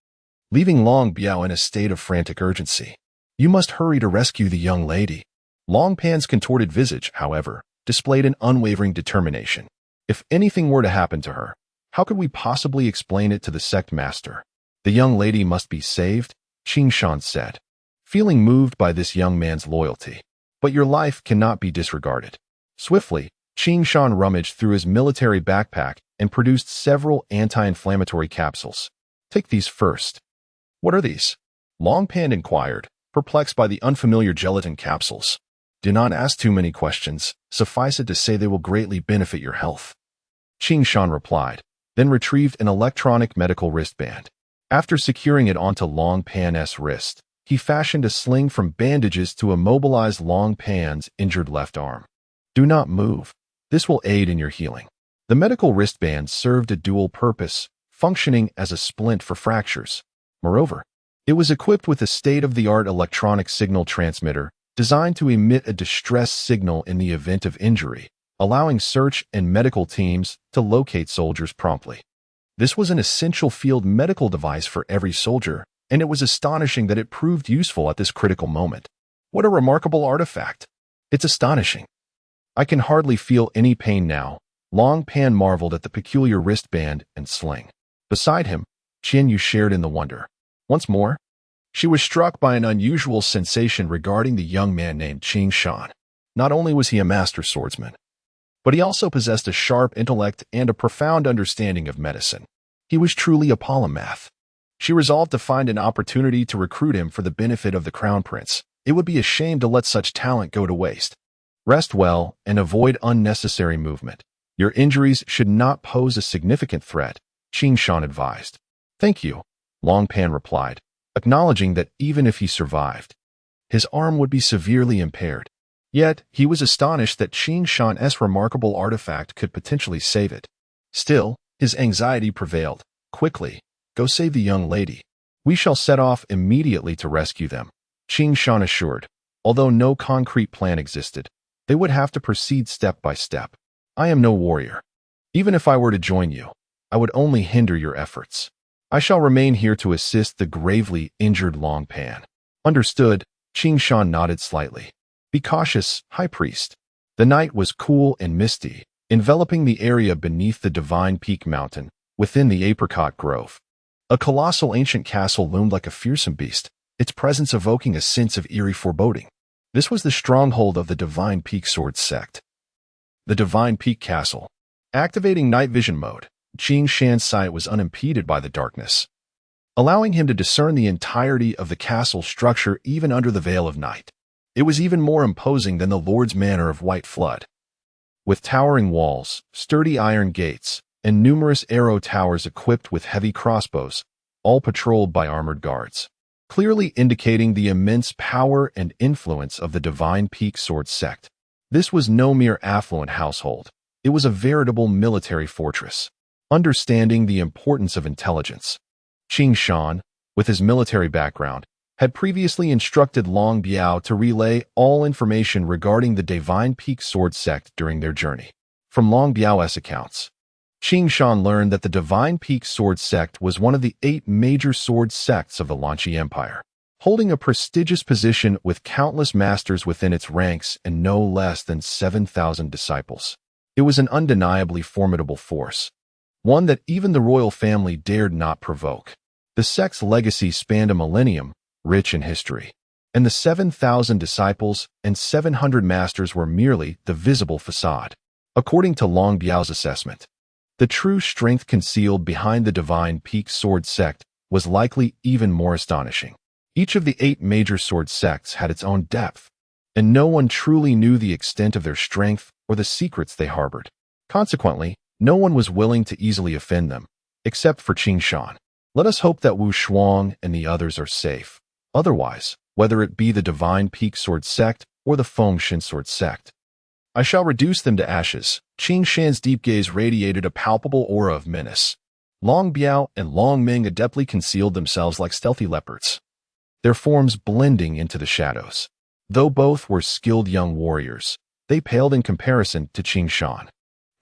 leaving Long Biao in a state of frantic urgency. You must hurry to rescue the young lady. Long Pan's contorted visage, however, displayed an unwavering determination. If anything were to happen to her, how could we possibly explain it to the sect master? The young lady must be saved, Qing Shan said, feeling moved by this young man's loyalty. But your life cannot be disregarded. Swiftly, Qing Shan rummaged through his military backpack and produced several anti-inflammatory capsules. Take these first. What are these? Long Pan inquired, perplexed by the unfamiliar gelatin capsules. Do not ask too many questions. Suffice it to say they will greatly benefit your health. Qing Shan replied, then retrieved an electronic medical wristband. After securing it onto Long Pan's wrist, he fashioned a sling from bandages to immobilize Long Pan's injured left arm. Do not move. This will aid in your healing. The medical wristband served a dual purpose, functioning as a splint for fractures. Moreover, it was equipped with a state-of-the-art electronic signal transmitter designed to emit a distress signal in the event of injury, allowing search and medical teams to locate soldiers promptly. This was an essential field medical device for every soldier, and it was astonishing that it proved useful at this critical moment. What a remarkable artifact! It's astonishing. I can hardly feel any pain now. Long Pan marveled at the peculiar wristband and sling. Beside him, Xuanyuan shared in the wonder. Once more, she was struck by an unusual sensation regarding the young man named Qing Shan. Not only was he a master swordsman, but he also possessed a sharp intellect and a profound understanding of medicine. He was truly a polymath. She resolved to find an opportunity to recruit him for the benefit of the crown prince. It would be a shame to let such talent go to waste. Rest well and avoid unnecessary movement. Your injuries should not pose a significant threat, Qing Shan advised. Thank you, Long Pan replied, acknowledging that even if he survived, his arm would be severely impaired. Yet, he was astonished that Qing Shan's remarkable artifact could potentially save it. Still, his anxiety prevailed. Quickly, go save the young lady. We shall set off immediately to rescue them, Qing Shan assured. Although no concrete plan existed, they would have to proceed step by step. I am no warrior. Even if I were to join you, I would only hinder your efforts. I shall remain here to assist the gravely injured Long Pan. Understood, Qing Shan nodded slightly. Be cautious, High Priest. The night was cool and misty, enveloping the area beneath the Divine Peak Mountain, within the Apricot Grove. A colossal ancient castle loomed like a fearsome beast, its presence evoking a sense of eerie foreboding. This was the stronghold of the Divine Peak Sword sect. The Divine Peak Castle. Activating night vision mode, Qing Shan's sight was unimpeded by the darkness, allowing him to discern the entirety of the castle structure even under the veil of night. It was even more imposing than the Lord's Manor of White Flood. With towering walls, sturdy iron gates, and numerous arrow towers equipped with heavy crossbows, all patrolled by armored guards, clearly indicating the immense power and influence of the Divine Peak Sword sect. This was no mere affluent household. It was a veritable military fortress. Understanding the importance of intelligence, Qing Shan, with his military background, had previously instructed Long Biao to relay all information regarding the Divine Peak Sword sect during their journey. From Long Biao's accounts, Qing Shan learned that the Divine Peak Sword sect was one of the 8 major sword sects of the Lanqi Empire, holding a prestigious position with countless masters within its ranks and no less than 7,000 disciples. It was an undeniably formidable force, one that even the royal family dared not provoke. The sect's legacy spanned a millennium, rich in history, and the 7,000 disciples and 700 masters were merely the visible facade. According to Long Biao's assessment, the true strength concealed behind the Divine Peak Sword sect was likely even more astonishing. Each of the 8 major sword sects had its own depth, and no one truly knew the extent of their strength or the secrets they harbored. Consequently, no one was willing to easily offend them, except for Qing Shan. Let us hope that Wu Shuang and the others are safe. Otherwise, whether it be the Divine Peak Sword sect or the Feng Shin Sword sect, I shall reduce them to ashes. Qing Shan's deep gaze radiated a palpable aura of menace. Long Biao and Long Ming adeptly concealed themselves like stealthy leopards, their forms blending into the shadows. Though both were skilled young warriors, they paled in comparison to Qing Shan,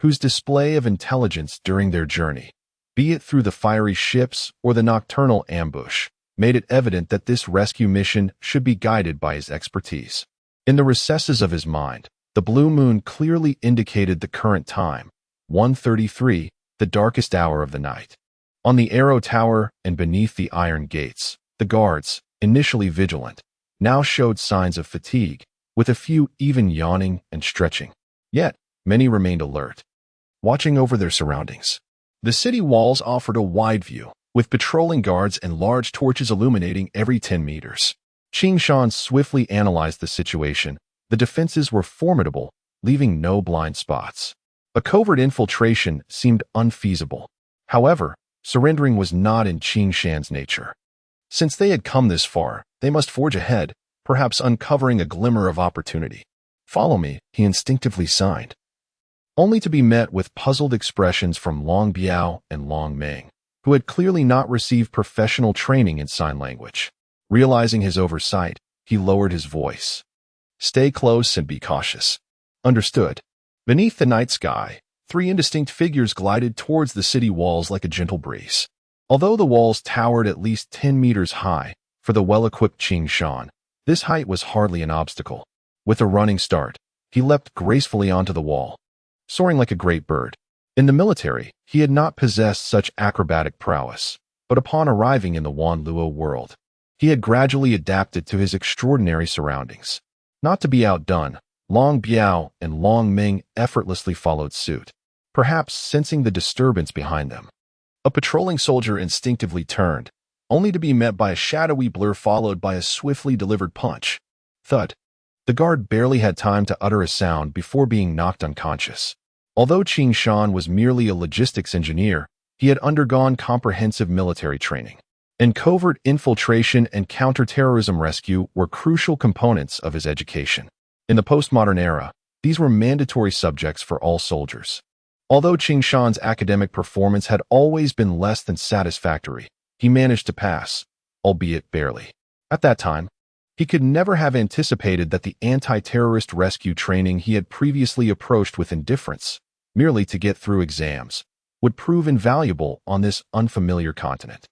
whose display of intelligence during their journey, be it through the fiery ships or the nocturnal ambush, made it evident that this rescue mission should be guided by his expertise. In the recesses of his mind, the blue moon clearly indicated the current time, 1:33, the darkest hour of the night. On the arrow tower and beneath the iron gates, the guards, initially vigilant, now showed signs of fatigue, with a few even yawning and stretching. Yet, many remained alert, watching over their surroundings. The city walls offered a wide view, with patrolling guards and large torches illuminating every 10 meters. Qing Shan swiftly analyzed the situation. The defenses were formidable, leaving no blind spots. A covert infiltration seemed unfeasible. However, surrendering was not in Qing Shan's nature. Since they had come this far, they must forge ahead, perhaps uncovering a glimmer of opportunity. Follow me, he instinctively signed, only to be met with puzzled expressions from Long Biao and Long Ming, who had clearly not received professional training in sign language. Realizing his oversight, he lowered his voice. Stay close and be cautious. Understood. Beneath the night sky, 3 indistinct figures glided towards the city walls like a gentle breeze. Although the walls towered at least 10 meters high, for the well-equipped Qing Shan, this height was hardly an obstacle. With a running start, he leapt gracefully onto the wall, soaring like a great bird. In the military, he had not possessed such acrobatic prowess, but upon arriving in the Wanluo world, he had gradually adapted to his extraordinary surroundings. Not to be outdone, Long Biao and Long Ming effortlessly followed suit, perhaps sensing the disturbance behind them. A patrolling soldier instinctively turned, only to be met by a shadowy blur followed by a swiftly delivered punch. Thud. The guard barely had time to utter a sound before being knocked unconscious. Although Qing Shan was merely a logistics engineer, he had undergone comprehensive military training. And covert infiltration and counterterrorism rescue were crucial components of his education. In the postmodern era, these were mandatory subjects for all soldiers. Although Qing Shan's academic performance had always been less than satisfactory, he managed to pass, albeit barely. At that time, he could never have anticipated that the anti-terrorist rescue training he had previously approached with indifference, merely to get through exams, would prove invaluable on this unfamiliar continent.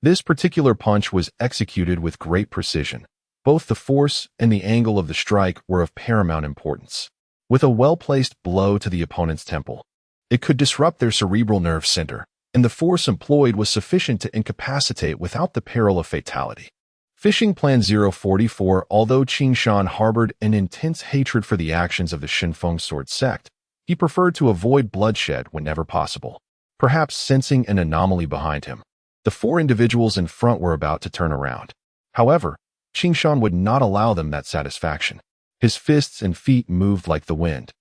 This particular punch was executed with great precision. Both the force and the angle of the strike were of paramount importance. With a well-placed blow to the opponent's temple, it could disrupt their cerebral nerve center, and the force employed was sufficient to incapacitate without the peril of fatality. Fishing Plan 044. Although Qing Shan harbored an intense hatred for the actions of the Xuanyuan sword sect, he preferred to avoid bloodshed whenever possible. Perhaps sensing an anomaly behind him, the four individuals in front were about to turn around. However, Qing Shan would not allow them that satisfaction. His fists and feet moved like the wind,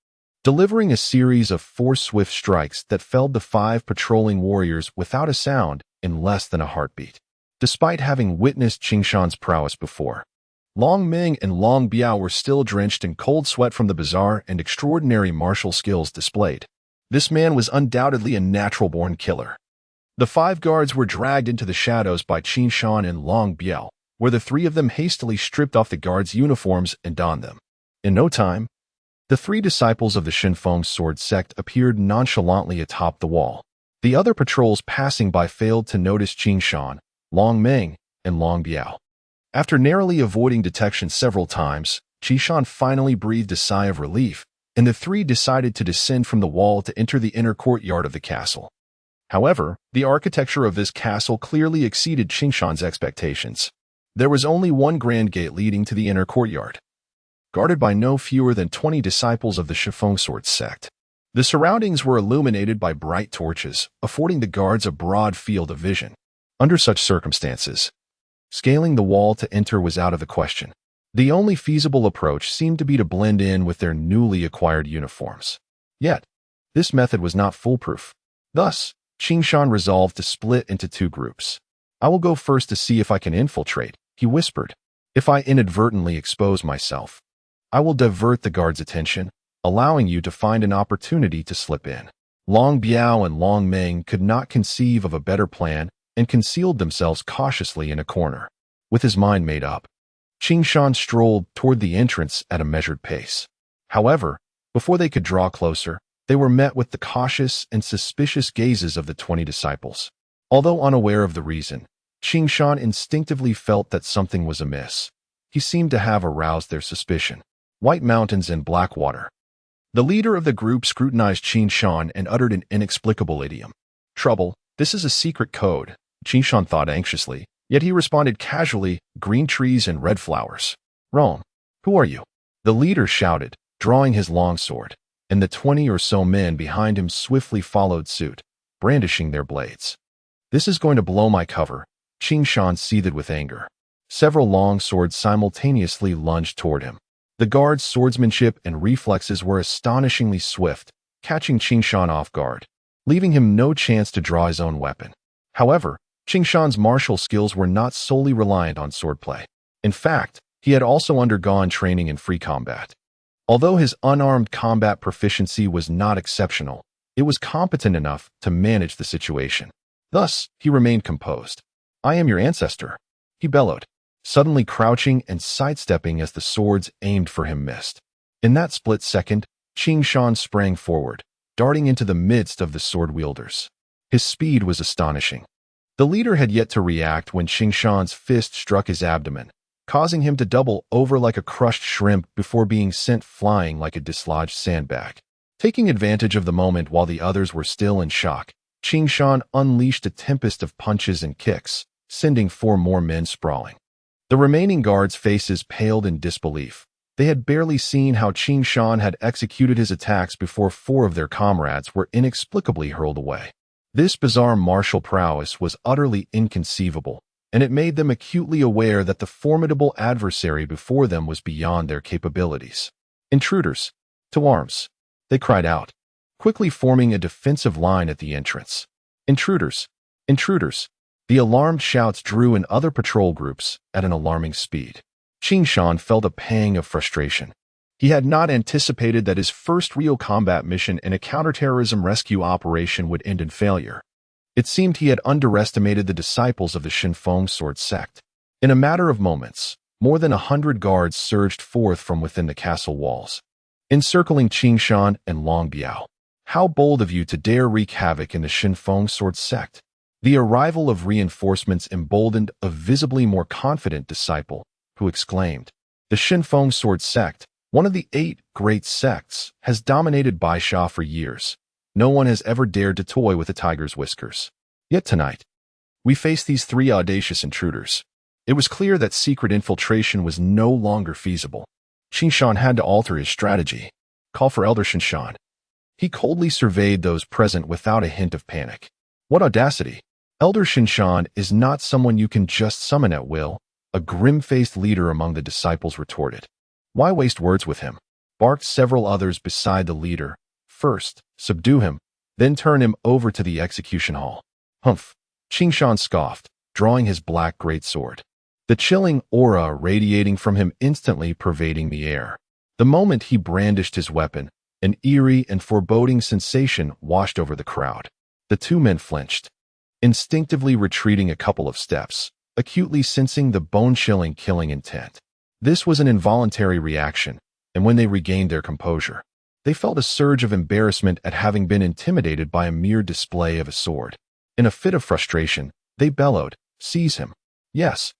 delivering a series of 4 swift strikes that felled the 5 patrolling warriors without a sound in less than a heartbeat. Despite having witnessed Qing Shan's prowess before, Long Ming and Long Biao were still drenched in cold sweat from the bizarre and extraordinary martial skills displayed. This man was undoubtedly a natural-born killer. The 5 guards were dragged into the shadows by Qing Shan and Long Biao, where the 3 of them hastily stripped off the guards' uniforms and donned them. In no time, the 3 disciples of the Xuanyuan sword sect appeared nonchalantly atop the wall. The other patrols passing by failed to notice Qing Shan, Long Ming, and Long Biao. After narrowly avoiding detection several times, Qing Shan finally breathed a sigh of relief, and the 3 decided to descend from the wall to enter the inner courtyard of the castle. However, the architecture of this castle clearly exceeded Qing Shan's expectations. There was only one grand gate leading to the inner courtyard, guarded by no fewer than 20 disciples of the Xuanyuan sword sect. The surroundings were illuminated by bright torches, affording the guards a broad field of vision. Under such circumstances, scaling the wall to enter was out of the question. The only feasible approach seemed to be to blend in with their newly acquired uniforms. Yet, this method was not foolproof. Thus, Qing Shan resolved to split into 2 groups. "I will go first to see if I can infiltrate," he whispered. "If I inadvertently expose myself, I will divert the guards' attention, allowing you to find an opportunity to slip in." Long Biao and Long Ming could not conceive of a better plan and concealed themselves cautiously in a corner. With his mind made up, Qing Shan strolled toward the entrance at a measured pace. However, before they could draw closer, they were met with the cautious and suspicious gazes of the 20 disciples. Although unaware of the reason, Qing Shan instinctively felt that something was amiss. He seemed to have aroused their suspicion. White mountains and black water. The leader of the group scrutinized Qing Shan and uttered an inexplicable idiom. "Trouble, this is a secret code," Qing Shan thought anxiously, yet he responded casually, "Green trees and red flowers." "Wrong. Who are you?" the leader shouted, drawing his longsword, and the 20 or so men behind him swiftly followed suit, brandishing their blades. "This is going to blow my cover," Qing Shan seethed with anger. Several long swords simultaneously lunged toward him. The guard's swordsmanship and reflexes were astonishingly swift, catching Qing Shan off guard, leaving him no chance to draw his own weapon. However, Qing Shan's martial skills were not solely reliant on swordplay. In fact, he had also undergone training in free combat. Although his unarmed combat proficiency was not exceptional, it was competent enough to manage the situation. Thus, he remained composed. "I am your ancestor," he bellowed, suddenly crouching and sidestepping as the swords aimed for him missed. In that split second, Qing Shan sprang forward, darting into the midst of the sword wielders. His speed was astonishing. The leader had yet to react when Qing Shan's fist struck his abdomen, causing him to double over like a crushed shrimp before being sent flying like a dislodged sandbag. Taking advantage of the moment while the others were still in shock, Qing Shan unleashed a tempest of punches and kicks, sending 4 more men sprawling. The remaining guards' faces paled in disbelief. They had barely seen how Qing Shan had executed his attacks before 4 of their comrades were inexplicably hurled away. This bizarre martial prowess was utterly inconceivable, and it made them acutely aware that the formidable adversary before them was beyond their capabilities. "Intruders! To arms!" they cried out, quickly forming a defensive line at the entrance. "Intruders! Intruders!" The alarmed shouts drew in other patrol groups at an alarming speed. Qing Shan felt a pang of frustration. He had not anticipated that his first real combat mission in a counterterrorism rescue operation would end in failure. It seemed he had underestimated the disciples of the Xuanyuan sword sect. In a matter of moments, more than 100 guards surged forth from within the castle walls, encircling Qing Shan and Long Biao. "How bold of you to dare wreak havoc in the Xuanyuan sword sect!" The arrival of reinforcements emboldened a visibly more confident disciple, who exclaimed, "The Xuanyuan sword sect, one of the 8 great sects, has dominated Baisha for years. No one has ever dared to toy with a tiger's whiskers. Yet tonight, we face these 3 audacious intruders." It was clear that secret infiltration was no longer feasible. Qing Shan had to alter his strategy. "Call for Elder Shan." He coldly surveyed those present without a hint of panic. "What audacity! Elder Shan is not someone you can just summon at will," a grim-faced leader among the disciples retorted. "Why waste words with him?" barked several others beside the leader. "First, subdue him, then turn him over to the execution hall." "Humph," Qing Shan scoffed, drawing his black great sword, the chilling aura radiating from him instantly pervading the air. The moment he brandished his weapon, an eerie and foreboding sensation washed over the crowd. The 2 men flinched, instinctively retreating a couple of steps, acutely sensing the bone-chilling killing intent. This was an involuntary reaction, and when they regained their composure, they felt a surge of embarrassment at having been intimidated by a mere display of a sword. In a fit of frustration, they bellowed, "Seize him!" Yes.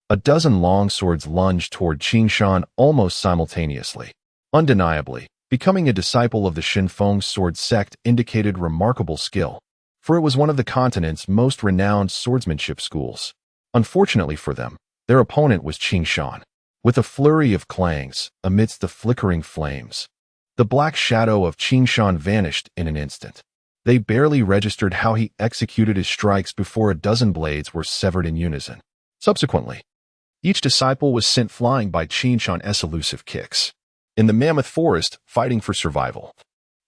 A dozen long swords lunged toward Qing Shan almost simultaneously. Undeniably, becoming a disciple of the Xuanyuan sword sect indicated remarkable skill, for it was one of the continent's most renowned swordsmanship schools. Unfortunately for them, their opponent was Qing Shan. With a flurry of clangs, amidst the flickering flames, the black shadow of Qing Shan vanished in an instant. They barely registered how he executed his strikes before a dozen blades were severed in unison. Subsequently, each disciple was sent flying by Qing Shan's elusive kicks. In the mammoth forest, fighting for survival,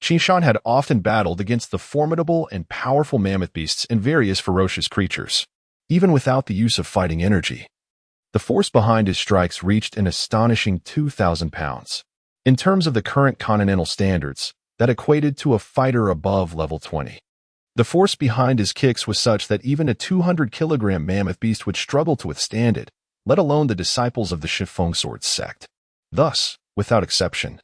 Qing Shan had often battled against the formidable and powerful mammoth beasts and various ferocious creatures. Even without the use of fighting energy, the force behind his strikes reached an astonishing 2,000 pounds. In terms of the current continental standards, that equated to a fighter above level 20. The force behind his kicks was such that even a 200-kilogram mammoth beast would struggle to withstand it, let alone the disciples of the Xuanyuan sword sect. Thus, without exception,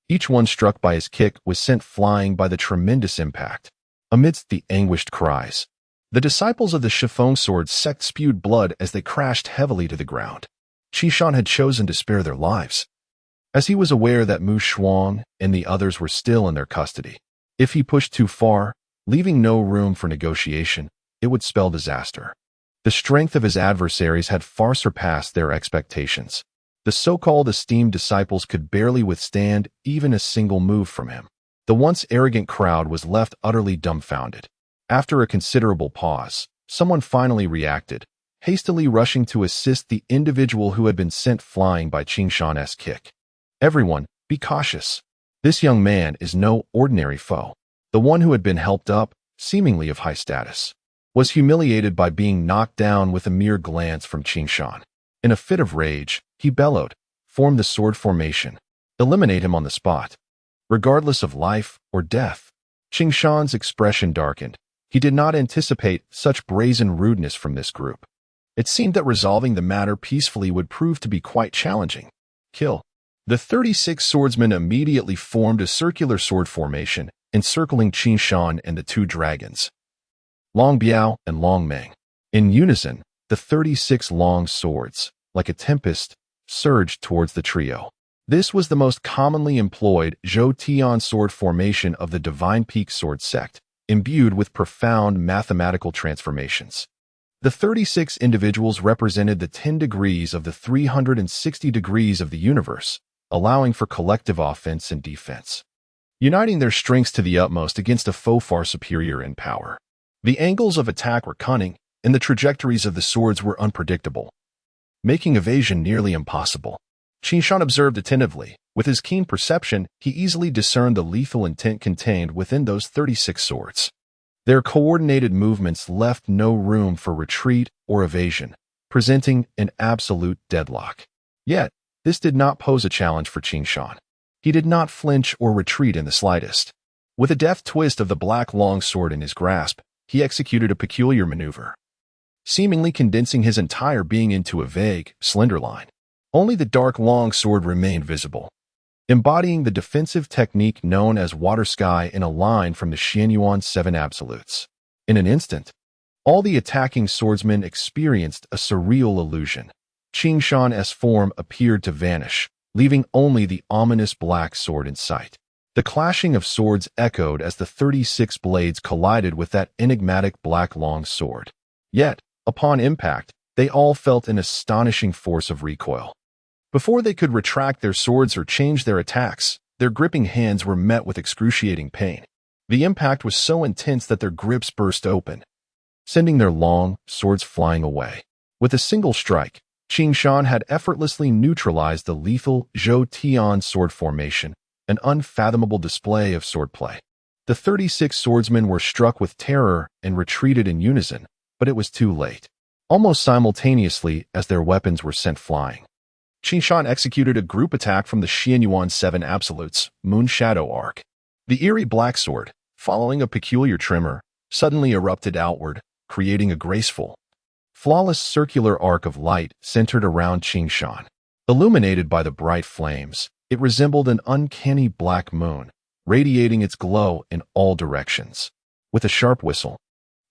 each one struck by his kick was sent flying by the tremendous impact. Amidst the anguished cries, the disciples of the Xuanyuan sword sect spewed blood as they crashed heavily to the ground. Qing Shan had chosen to spare their lives, as he was aware that Mu Shuang and the others were still in their custody. If he pushed too far, leaving no room for negotiation, it would spell disaster. The strength of his adversaries had far surpassed their expectations. The so-called esteemed disciples could barely withstand even a single move from him. The once arrogant crowd was left utterly dumbfounded. After a considerable pause, someone finally reacted, hastily rushing to assist the individual who had been sent flying by Qing Shan's kick. "Everyone, be cautious. This young man is no ordinary foe." The one who had been helped up, seemingly of high status, was humiliated by being knocked down with a mere glance from Qing Shan. In a fit of rage, he bellowed, "Form the sword formation. Eliminate him on the spot, regardless of life or death." Qing Shan's expression darkened. He did not anticipate such brazen rudeness from this group. It seemed that resolving the matter peacefully would prove to be quite challenging. "Kill." The 36 swordsmen immediately formed a circular sword formation, encircling Qing Shan and the 2 dragons, Long Biao and Long Meng. In unison, the 36 long swords, like a tempest, surged towards the trio. This was the most commonly employed Zhou Tian sword formation of the Divine Peak sword sect, imbued with profound mathematical transformations. The 36 individuals represented the 10 degrees of the 360 degrees of the universe, allowing for collective offense and defense, uniting their strengths to the utmost against a foe far superior in power. The angles of attack were cunning, and the trajectories of the swords were unpredictable, making evasion nearly impossible. Qing Shan observed attentively. With his keen perception, he easily discerned the lethal intent contained within those 36 swords. Their coordinated movements left no room for retreat or evasion, presenting an absolute deadlock. Yet, this did not pose a challenge for Qing Shan. He did not flinch or retreat in the slightest. With a deft twist of the black longsword in his grasp, he executed a peculiar maneuver, seemingly condensing his entire being into a vague, slender line. Only the dark longsword remained visible, embodying the defensive technique known as water sky in a line from the Xuanyuan Seven Absolutes. In an instant, all the attacking swordsmen experienced a surreal illusion. Qing Shan's form appeared to vanish, leaving only the ominous black sword in sight. The clashing of swords echoed as the 36 blades collided with that enigmatic black long sword. Yet, upon impact, they all felt an astonishing force of recoil. Before they could retract their swords or change their attacks, their gripping hands were met with excruciating pain. The impact was so intense that their grips burst open, sending their long swords flying away. With a single strike, Qing Shan had effortlessly neutralized the lethal Zhou Tian sword formation, an unfathomable display of swordplay. The 36 swordsmen were struck with terror and retreated in unison, but it was too late. Almost simultaneously as their weapons were sent flying, Qing Shan executed a group attack from the Xuanyuan Seven Absolutes, Moon Shadow Arc. The eerie black sword, following a peculiar tremor, suddenly erupted outward, creating a graceful, flawless circular arc of light centered around Qing Shan. Illuminated by the bright flames, it resembled an uncanny black moon, radiating its glow in all directions. With a sharp whistle,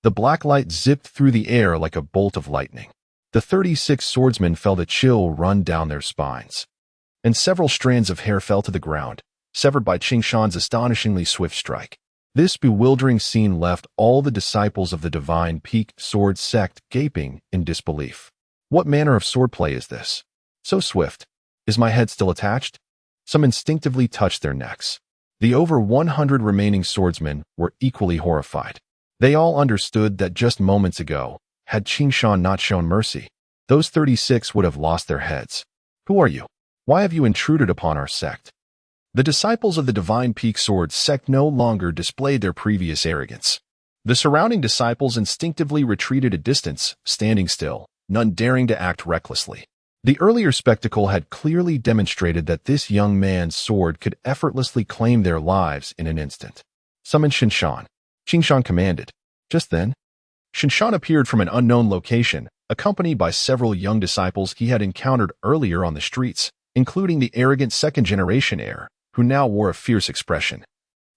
the black light zipped through the air like a bolt of lightning. The 36 swordsmen felt a chill run down their spines, and several strands of hair fell to the ground, severed by Qing Shan's astonishingly swift strike. This bewildering scene left all the disciples of the divine peak sword sect gaping in disbelief. What manner of swordplay is this? So swift. Is my head still attached? Some instinctively touched their necks. The over 100 remaining swordsmen were equally horrified. They all understood that just moments ago, had Qing Shan not shown mercy, those 36 would have lost their heads. Who are you? Why have you intruded upon our sect? The disciples of the Divine Peak Sword sect no longer displayed their previous arrogance. The surrounding disciples instinctively retreated a distance, standing still, none daring to act recklessly. The earlier spectacle had clearly demonstrated that this young man's sword could effortlessly claim their lives in an instant. Summon Qing Shan. Qing Shan commanded. Just then, Qing Shan appeared from an unknown location, accompanied by several young disciples he had encountered earlier on the streets, including the arrogant second-generation heir, who now wore a fierce expression.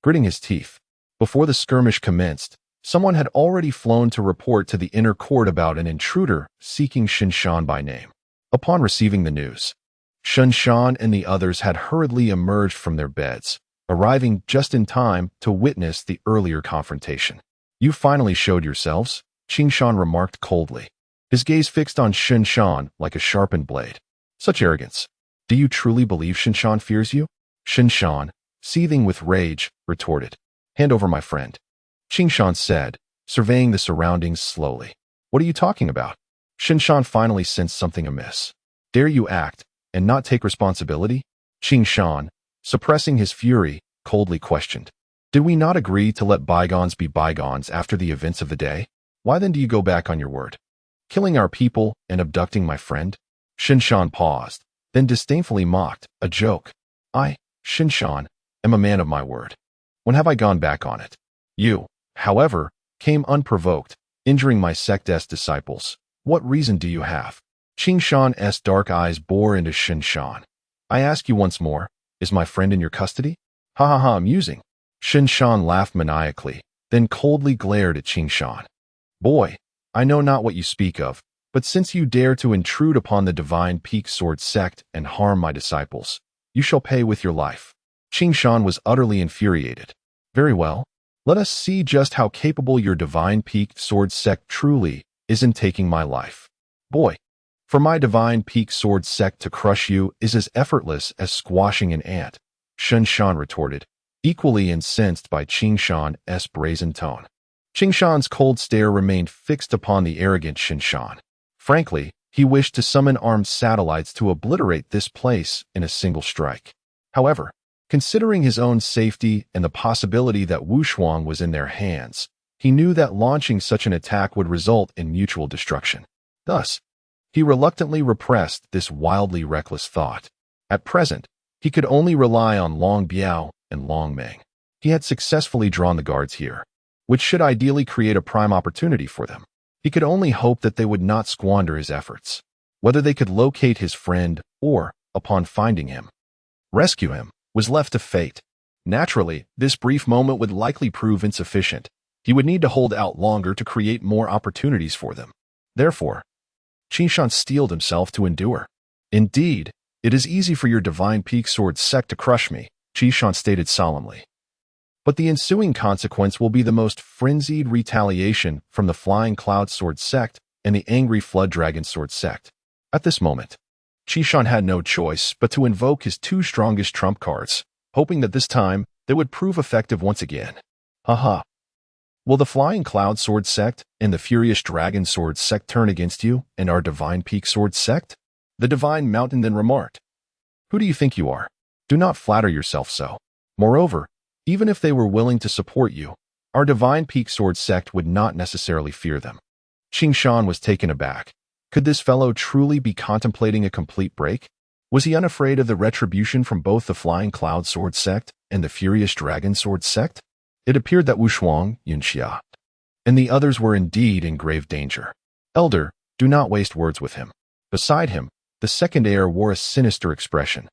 Gritting his teeth, before the skirmish commenced, someone had already flown to report to the inner court about an intruder seeking Qing Shan by name. Upon receiving the news, Qing Shan and the others had hurriedly emerged from their beds, arriving just in time to witness the earlier confrontation. You finally showed yourselves, Qing Shan remarked coldly, his gaze fixed on Qing Shan like a sharpened blade. Such arrogance. Do you truly believe Qing Shan fears you? Qing Shan, seething with rage, retorted. Hand over my friend. Qing Shan said, surveying the surroundings slowly. What are you talking about? Qing Shan finally sensed something amiss. Dare you act, and not take responsibility? Qing Shan, suppressing his fury, coldly questioned. Did we not agree to let bygones be bygones after the events of the day? Why then do you go back on your word? Killing our people and abducting my friend? Qing Shan paused, then disdainfully mocked, a joke. I, Qing Shan, am a man of my word. When have I gone back on it? You, however, came unprovoked, injuring my sect's disciples. What reason do you have? Qing Shan's dark eyes bore into Qing Shan. I ask you once more, is my friend in your custody? Ha ha ha, amusing. Qing Shan laughed maniacally, then coldly glared at Qing Shan. Boy, I know not what you speak of, but since you dare to intrude upon the Divine Peak Sword sect and harm my disciples, you shall pay with your life. Qing Shan was utterly infuriated. Very well, let us see just how capable your Divine Peak Sword sect truly is in taking my life. Boy, for my Divine Peak Sword sect to crush you is as effortless as squashing an ant, Qing Shan retorted, equally incensed by Qing Shan's brazen tone. Qing Shan's cold stare remained fixed upon the arrogant Qin Shan. Frankly, he wished to summon armed satellites to obliterate this place in a single strike. However, considering his own safety and the possibility that Wu Shuang was in their hands, he knew that launching such an attack would result in mutual destruction. Thus, he reluctantly repressed this wildly reckless thought. At present, he could only rely on Long Biao and Long Meng. He had successfully drawn the guards here, which should ideally create a prime opportunity for them. He could only hope that they would not squander his efforts. Whether they could locate his friend or, upon finding him, rescue him, was left to fate. Naturally, this brief moment would likely prove insufficient. He would need to hold out longer to create more opportunities for them. Therefore, Qin Shan steeled himself to endure. Indeed, it is easy for your divine peak sword sect to crush me, Qin Shan stated solemnly. But the ensuing consequence will be the most frenzied retaliation from the Flying Cloud Sword sect and the Angry Flood Dragon Sword sect. At this moment, Qin Shan had no choice but to invoke his two strongest trump cards, hoping that this time they would prove effective once again. Haha. Will the Flying Cloud Sword sect and the Furious Dragon Sword sect turn against you and our Divine Peak Sword sect? The Divine Mountain then remarked. Who do you think you are? Do not flatter yourself so. Moreover, even if they were willing to support you, our Divine Peak Sword sect would not necessarily fear them. Qin Shan was taken aback. Could this fellow truly be contemplating a complete break? Was he unafraid of the retribution from both the Flying Cloud Sword sect and the Furious Dragon Sword sect? It appeared that Wu Shuang, Yunxia, and the others were indeed in grave danger. Elder, do not waste words with him. Beside him, the second heir wore a sinister expression.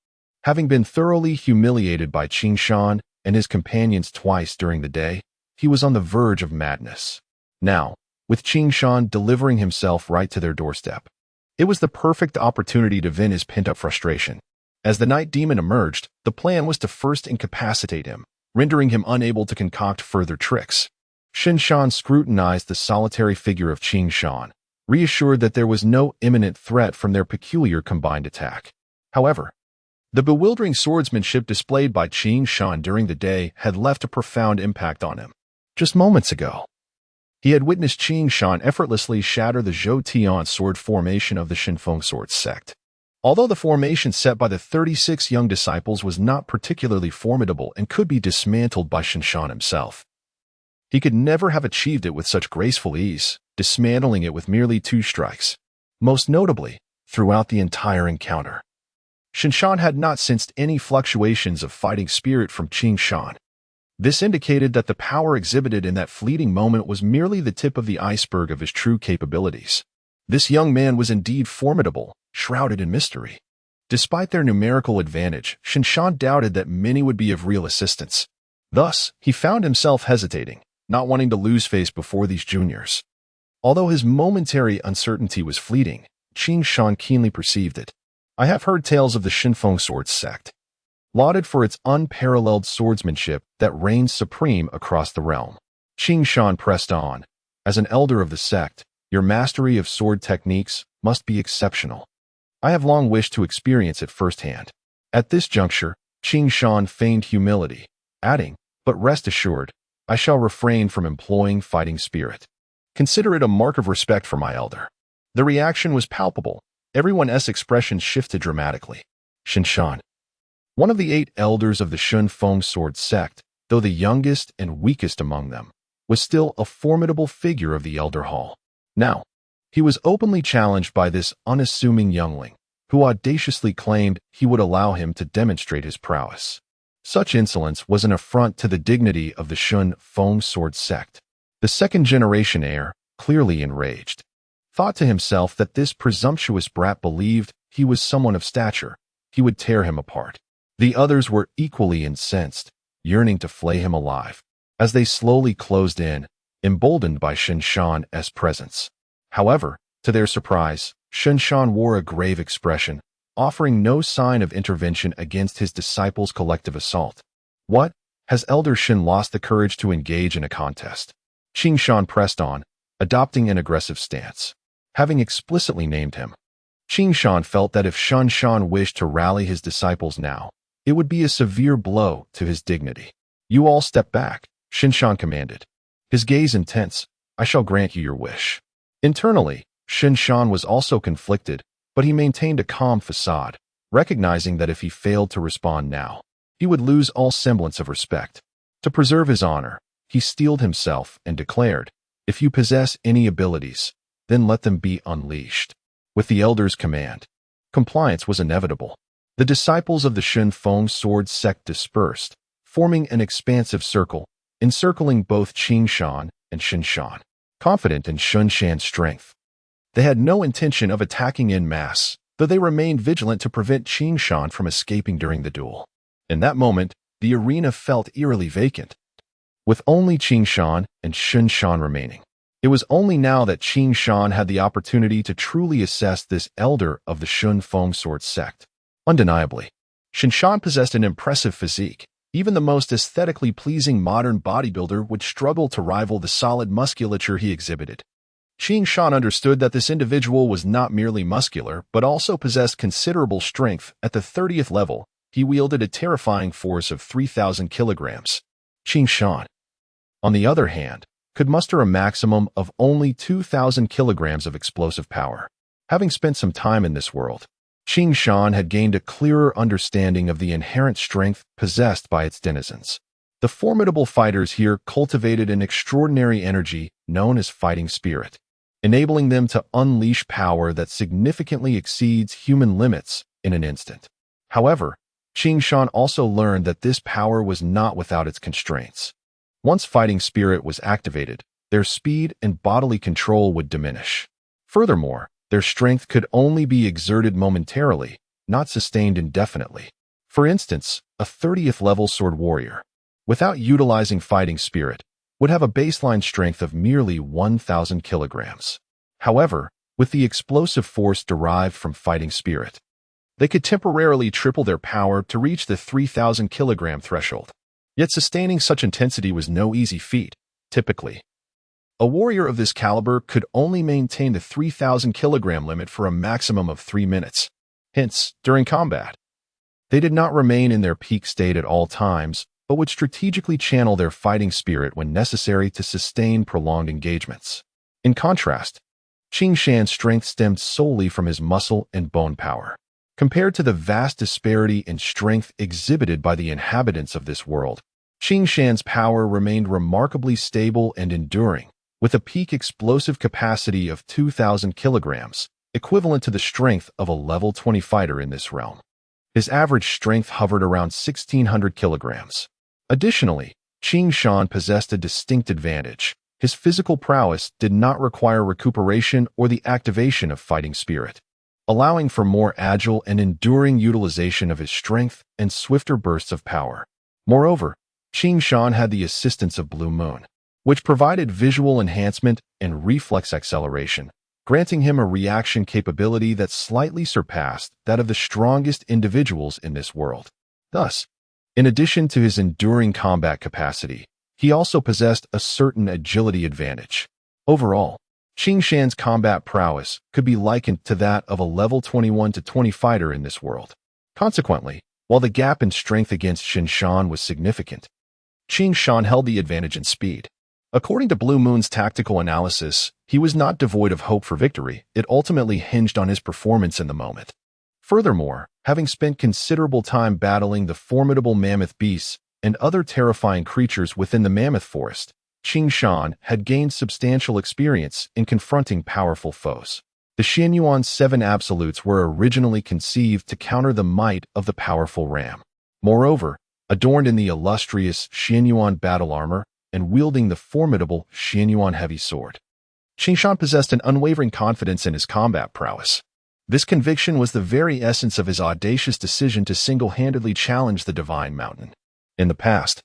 Having been thoroughly humiliated by Qin Shan and his companions twice during the day, he was on the verge of madness. Now, with Qin Shan delivering himself right to their doorstep, it was the perfect opportunity to vent his pent-up frustration. As the night demon emerged, the plan was to first incapacitate him, rendering him unable to concoct further tricks. Qin Shan scrutinized the solitary figure of Qin Shan, reassured that there was no imminent threat from their peculiar combined attack. However, the bewildering swordsmanship displayed by Qin Shan during the day had left a profound impact on him. Just moments ago, he had witnessed Qin Shan effortlessly shatter the Zhou Tian sword formation of the Shinfeng sword sect. Although the formation set by the 36 young disciples was not particularly formidable and could be dismantled by Qin Shan himself, he could never have achieved it with such graceful ease, dismantling it with merely 2 strikes. Most notably, throughout the entire encounter, Qin Shan had not sensed any fluctuations of fighting spirit from Qin Shan. This indicated that the power exhibited in that fleeting moment was merely the tip of the iceberg of his true capabilities. This young man was indeed formidable, shrouded in mystery. Despite their numerical advantage, Qin Shan doubted that many would be of real assistance. Thus, he found himself hesitating, not wanting to lose face before these juniors. Although his momentary uncertainty was fleeting, Qin Shan keenly perceived it. I have heard tales of the Shinfeng sword sect, lauded for its unparalleled swordsmanship that reigns supreme across the realm. Qin Shan pressed on. As an elder of the sect, your mastery of sword techniques must be exceptional. I have long wished to experience it firsthand. At this juncture, Qin Shan feigned humility, adding, but rest assured, I shall refrain from employing fighting spirit. Consider it a mark of respect for my elder. The reaction was palpable. Everyone's expressions shifted dramatically. Qin Shan, one of the 8 elders of the Shinfeng sword sect, though the youngest and weakest among them, was still a formidable figure of the elder hall. Now, he was openly challenged by this unassuming youngling, who audaciously claimed he would allow him to demonstrate his prowess. Such insolence was an affront to the dignity of the Shinfeng sword sect. The second-generation heir, clearly enraged, thought to himself that this presumptuous brat believed he was someone of stature. He would tear him apart. The others were equally incensed, yearning to flay him alive, as they slowly closed in, emboldened by Qin Shan's presence. However, to their surprise, Qin Shan wore a grave expression, offering no sign of intervention against his disciples' collective assault. What? Has Elder Qin lost the courage to engage in a contest? Qin Shan pressed on, adopting an aggressive stance. Having explicitly named him, Qin Shan felt that if Qin Shan wished to rally his disciples now, it would be a severe blow to his dignity. You all step back, Qin Shan commanded. his gaze intense. "I shall grant you your wish." Internally, Xuanyuan was also conflicted, but he maintained a calm facade, recognizing that if he failed to respond now, he would lose all semblance of respect. To preserve his honor, he steeled himself and declared, "If you possess any abilities, then let them be unleashed." With the elder's command, compliance was inevitable. The disciples of the Xuanyuan sword sect dispersed, forming an expansive circle, encircling both Qingshan and Xuanyuan. Confident in Xuanyuan's strength, they had no intention of attacking en masse, though they remained vigilant to prevent Qingshan from escaping during the duel. In that moment, the arena felt eerily vacant, with only Qingshan and Xuanyuan remaining. It was only now that Qingshan had the opportunity to truly assess this elder of the Xuanyuan sword sect. Undeniably, Xuanyuan possessed an impressive physique. Even the most aesthetically pleasing modern bodybuilder would struggle to rival the solid musculature he exhibited. Qingshan understood that this individual was not merely muscular, but also possessed considerable strength. At the 30th level, he wielded a terrifying force of 3,000 kilograms. Qingshan, on the other hand, could muster a maximum of only 2,000 kilograms of explosive power. Having spent some time in this world, Qingshan had gained a clearer understanding of the inherent strength possessed by its denizens. The formidable fighters here cultivated an extraordinary energy known as fighting spirit, enabling them to unleash power that significantly exceeds human limits in an instant. However, Qingshan also learned that this power was not without its constraints. Once fighting spirit was activated, their speed and bodily control would diminish. Furthermore, their strength could only be exerted momentarily, not sustained indefinitely. For instance, a 30th level sword warrior, without utilizing fighting spirit, would have a baseline strength of merely 1,000 kilograms. However, with the explosive force derived from fighting spirit, they could temporarily triple their power to reach the 3,000 kilogram threshold. Yet sustaining such intensity was no easy feat. Typically, a warrior of this caliber could only maintain the 3,000 kilogram limit for a maximum of 3 minutes. Hence, during combat, they did not remain in their peak state at all times, but would strategically channel their fighting spirit when necessary to sustain prolonged engagements. In contrast, Qingshan's strength stemmed solely from his muscle and bone power. Compared to the vast disparity in strength exhibited by the inhabitants of this world, Qingshan's power remained remarkably stable and enduring, with a peak explosive capacity of 2,000 kilograms, equivalent to the strength of a level 20 fighter in this realm. His average strength hovered around 1,600 kilograms. Additionally, Qingshan possessed a distinct advantage. His physical prowess did not require recuperation or the activation of fighting spirit, allowing for more agile and enduring utilization of his strength and swifter bursts of power. Moreover, Qingshan had the assistance of Blue Moon, which provided visual enhancement and reflex acceleration, granting him a reaction capability that slightly surpassed that of the strongest individuals in this world. Thus, in addition to his enduring combat capacity, he also possessed a certain agility advantage. Overall, Qingshan's combat prowess could be likened to that of a level 21 to 20 fighter in this world. Consequently, while the gap in strength against Xuanyuan was significant, Qingshan held the advantage in speed. According to Blue Moon's tactical analysis, he was not devoid of hope for victory. It ultimately hinged on his performance in the moment. Furthermore, having spent considerable time battling the formidable mammoth beasts and other terrifying creatures within the mammoth forest, Qingshan had gained substantial experience in confronting powerful foes. The Xuanyuan 7 absolutes were originally conceived to counter the might of the powerful ram. Moreover, adorned in the illustrious Xuanyuan battle armor, and wielding the formidable Xuanyuan heavy sword, Qingshan possessed an unwavering confidence in his combat prowess. This conviction was the very essence of his audacious decision to single-handedly challenge the Divine Mountain. In the past,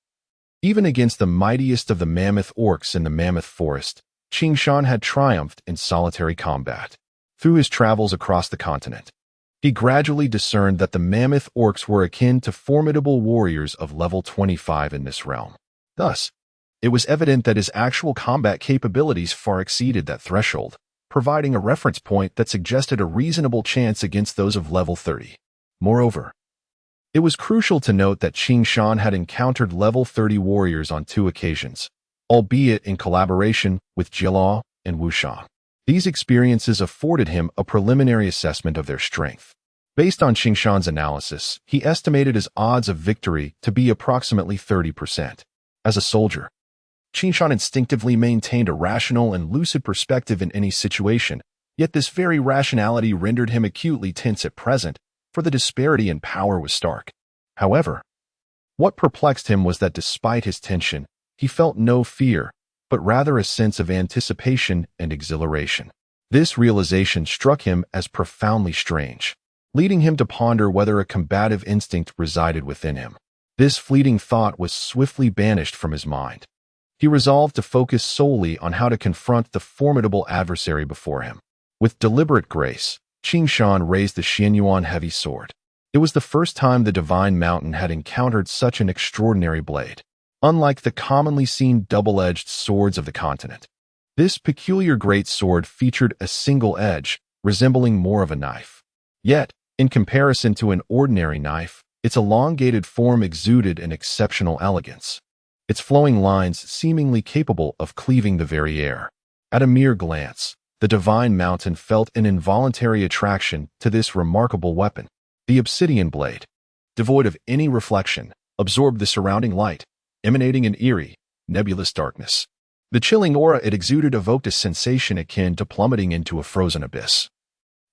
even against the mightiest of the mammoth orcs in the mammoth forest, Qingshan had triumphed in solitary combat. Through his travels across the continent, he gradually discerned that the mammoth orcs were akin to formidable warriors of level 25 in this realm. Thus, it was evident that his actual combat capabilities far exceeded that threshold, providing a reference point that suggested a reasonable chance against those of level 30. Moreover, it was crucial to note that Qingshan had encountered level 30 warriors on 2 occasions, albeit in collaboration with Jilao and Wuxiang. These experiences afforded him a preliminary assessment of their strength. Based on Qingshan's analysis, he estimated his odds of victory to be approximately 30%. As a soldier, Qingshan instinctively maintained a rational and lucid perspective in any situation, yet this very rationality rendered him acutely tense at present, for the disparity in power was stark. However, what perplexed him was that despite his tension, he felt no fear, but rather a sense of anticipation and exhilaration. This realization struck him as profoundly strange, leading him to ponder whether a combative instinct resided within him. This fleeting thought was swiftly banished from his mind. He resolved to focus solely on how to confront the formidable adversary before him. With deliberate grace, Qingshan raised the Xuanyuan heavy sword. It was the first time the Divine Mountain had encountered such an extraordinary blade. Unlike the commonly seen double-edged swords of the continent, this peculiar great sword featured a single edge, resembling more of a knife. Yet, in comparison to an ordinary knife, its elongated form exuded an exceptional elegance, its flowing lines seemingly capable of cleaving the very air. At a mere glance, the Divine Mountain felt an involuntary attraction to this remarkable weapon. The obsidian blade, devoid of any reflection, absorbed the surrounding light, emanating an eerie, nebulous darkness. The chilling aura it exuded evoked a sensation akin to plummeting into a frozen abyss,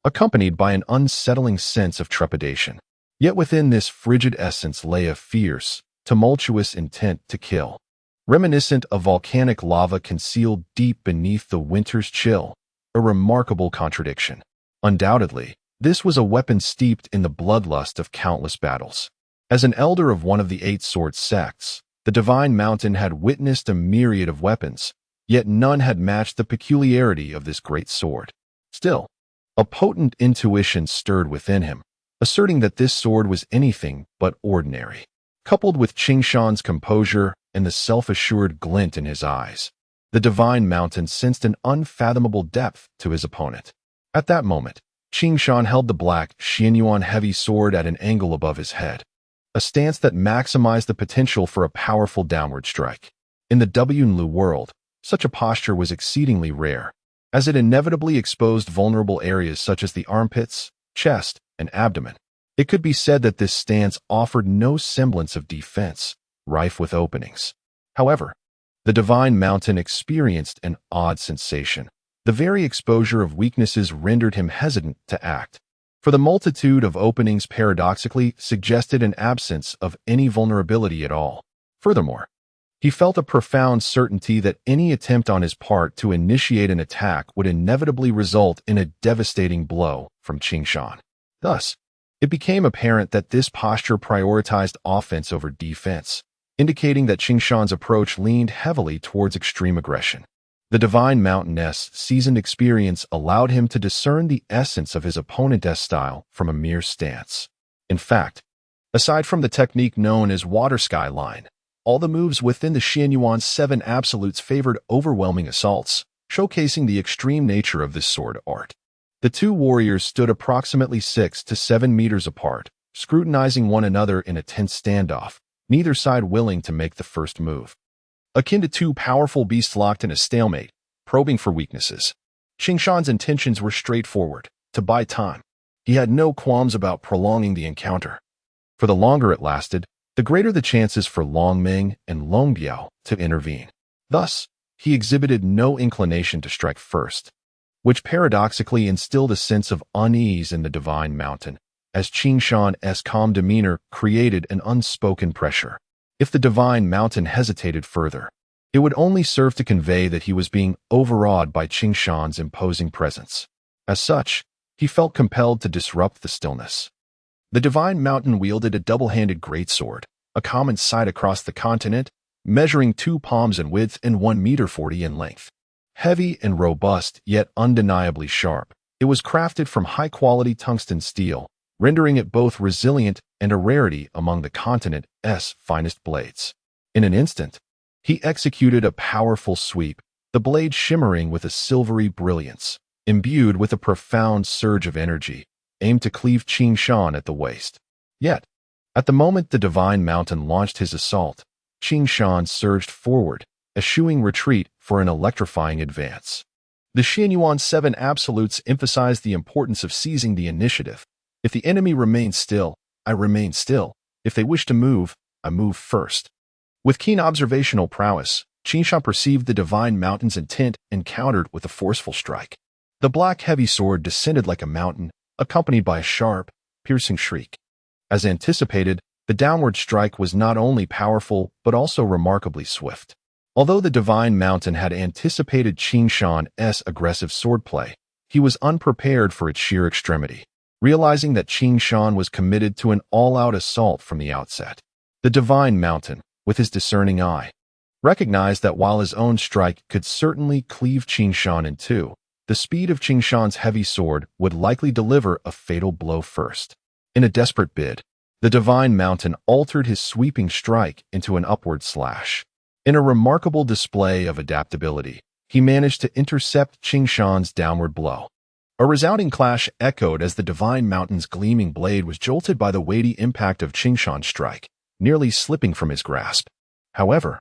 accompanied by an unsettling sense of trepidation. Yet within this frigid essence lay a fierce, tumultuous intent to kill, reminiscent of volcanic lava concealed deep beneath the winter's chill, a remarkable contradiction. Undoubtedly, this was a weapon steeped in the bloodlust of countless battles. As an elder of one of the 8 sword sects, the Divine Mountain had witnessed a myriad of weapons, yet none had matched the peculiarity of this great sword. Still, a potent intuition stirred within him, asserting that this sword was anything but ordinary. Coupled with Qingshan's composure and the self-assured glint in his eyes, the Divine Mountain sensed an unfathomable depth to his opponent. At that moment, Qingshan held the black Xuanyuan heavy sword at an angle above his head, a stance that maximized the potential for a powerful downward strike. In the Wenlu world, such a posture was exceedingly rare, as it inevitably exposed vulnerable areas such as the armpits, chest, and abdomen. It could be said that this stance offered no semblance of defense, rife with openings. However, the Divine Mountain experienced an odd sensation. The very exposure of weaknesses rendered him hesitant to act, for the multitude of openings paradoxically suggested an absence of any vulnerability at all. Furthermore, he felt a profound certainty that any attempt on his part to initiate an attack would inevitably result in a devastating blow from Qingshan. Thus, it became apparent that this posture prioritized offense over defense, indicating that Qingshan's approach leaned heavily towards extreme aggression. The Divine Mountain's seasoned experience allowed him to discern the essence of his opponent's style from a mere stance. In fact, aside from the technique known as water sky line, all the moves within the Xuanyuan's 7 absolutes favored overwhelming assaults, showcasing the extreme nature of this sword art. The 2 warriors stood approximately 6 to 7 meters apart, scrutinizing one another in a tense standoff, neither side willing to make the first move. Akin to 2 powerful beasts locked in a stalemate, probing for weaknesses. Qingshan's intentions were straightforward, to buy time. He had no qualms about prolonging the encounter. For the longer it lasted, the greater the chances for Long Ming and Long Biao to intervene. Thus, he exhibited no inclination to strike first, which paradoxically instilled a sense of unease in the Divine Mountain, as Qingshan's calm demeanor created an unspoken pressure. If the Divine Mountain hesitated further, it would only serve to convey that he was being overawed by Qingshan's imposing presence. As such, he felt compelled to disrupt the stillness. The Divine Mountain wielded a double-handed greatsword, a common sight across the continent, measuring 2 palms in width and 1 meter 40 in length. Heavy and robust, yet undeniably sharp, it was crafted from high-quality tungsten steel, rendering it both resilient and a rarity among the continent's finest blades. In an instant, he executed a powerful sweep, the blade shimmering with a silvery brilliance, imbued with a profound surge of energy, aimed to cleave Qingshan at the waist. Yet, at the moment the Divine Mountain launched his assault, Qingshan surged forward, eschewing retreat for an electrifying advance. The Xuanyuan Seven Absolutes emphasize the importance of seizing the initiative. If the enemy remains still, I remain still. If they wish to move, I move first. With keen observational prowess, Qingshan perceived the divine mountain's intent and countered with a forceful strike. The black heavy sword descended like a mountain, accompanied by a sharp, piercing shriek. As anticipated, the downward strike was not only powerful but also remarkably swift. Although the divine mountain had anticipated Qingshan's aggressive swordplay, he was unprepared for its sheer extremity. Realizing that Qingshan was committed to an all-out assault from the outset, the divine mountain, with his discerning eye, recognized that while his own strike could certainly cleave Qingshan in two, the speed of Qingshan's heavy sword would likely deliver a fatal blow first. In a desperate bid, the divine mountain altered his sweeping strike into an upward slash. In a remarkable display of adaptability, he managed to intercept Qingshan's downward blow. A resounding clash echoed as the divine mountain's gleaming blade was jolted by the weighty impact of Qingshan's strike, nearly slipping from his grasp. However,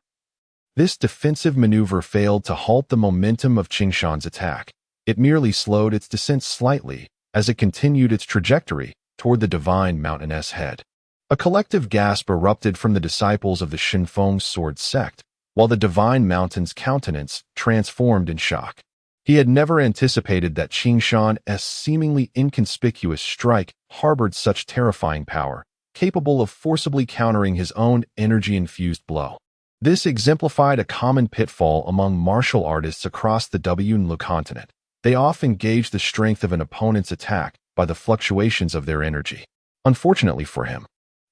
this defensive maneuver failed to halt the momentum of Qingshan's attack. It merely slowed its descent slightly as it continued its trajectory toward the divine mountain's head. A collective gasp erupted from the disciples of the Shinfeng sword sect, while the divine mountain's countenance transformed in shock. He had never anticipated that Qingshan's seemingly inconspicuous strike harbored such terrifying power, capable of forcibly countering his own energy-infused blow. This exemplified a common pitfall among martial artists across the Yunlu continent. They often gauge the strength of an opponent's attack by the fluctuations of their energy. Unfortunately for him,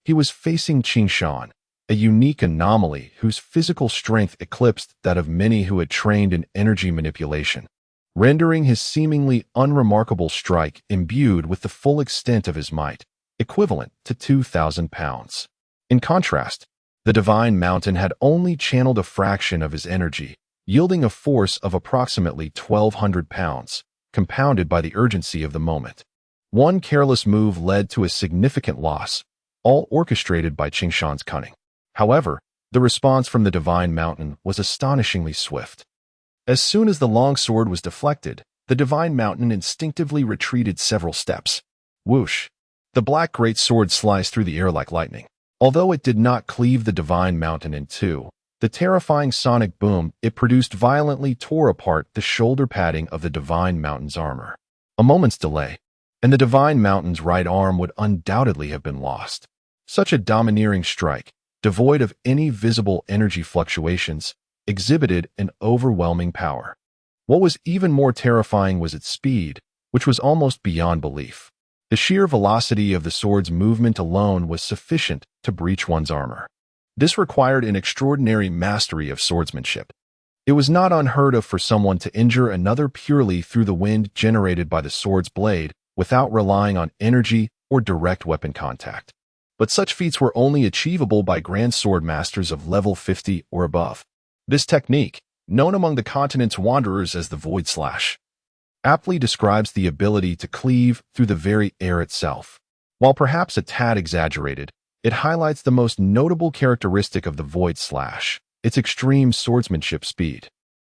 he was facing Qingshan, a unique anomaly whose physical strength eclipsed that of many who had trained in energy manipulation, rendering his seemingly unremarkable strike imbued with the full extent of his might, equivalent to 2,000 pounds. In contrast, the divine mountain had only channeled a fraction of his energy, yielding a force of approximately 1,200 pounds, compounded by the urgency of the moment. One careless move led to a significant loss, all orchestrated by Qingshan's cunning. However, the response from the divine mountain was astonishingly swift. As soon as the long sword was deflected, the divine mountain instinctively retreated several steps. Whoosh! The black great sword sliced through the air like lightning. Although it did not cleave the divine mountain in two, the terrifying sonic boom it produced violently tore apart the shoulder padding of the divine mountain's armor. A moment's delay, and the divine mountain's right arm would undoubtedly have been lost. Such a domineering strike, devoid of any visible energy fluctuations, exhibited an overwhelming power. What was even more terrifying was its speed, which was almost beyond belief. The sheer velocity of the sword's movement alone was sufficient to breach one's armor. This required an extraordinary mastery of swordsmanship. It was not unheard of for someone to injure another purely through the wind generated by the sword's blade without relying on energy or direct weapon contact. But such feats were only achievable by grand sword masters of level 50 or above. This technique, known among the continent's wanderers as the Void Slash, aptly describes the ability to cleave through the very air itself. While perhaps a tad exaggerated, it highlights the most notable characteristic of the Void Slash, its extreme swordsmanship speed.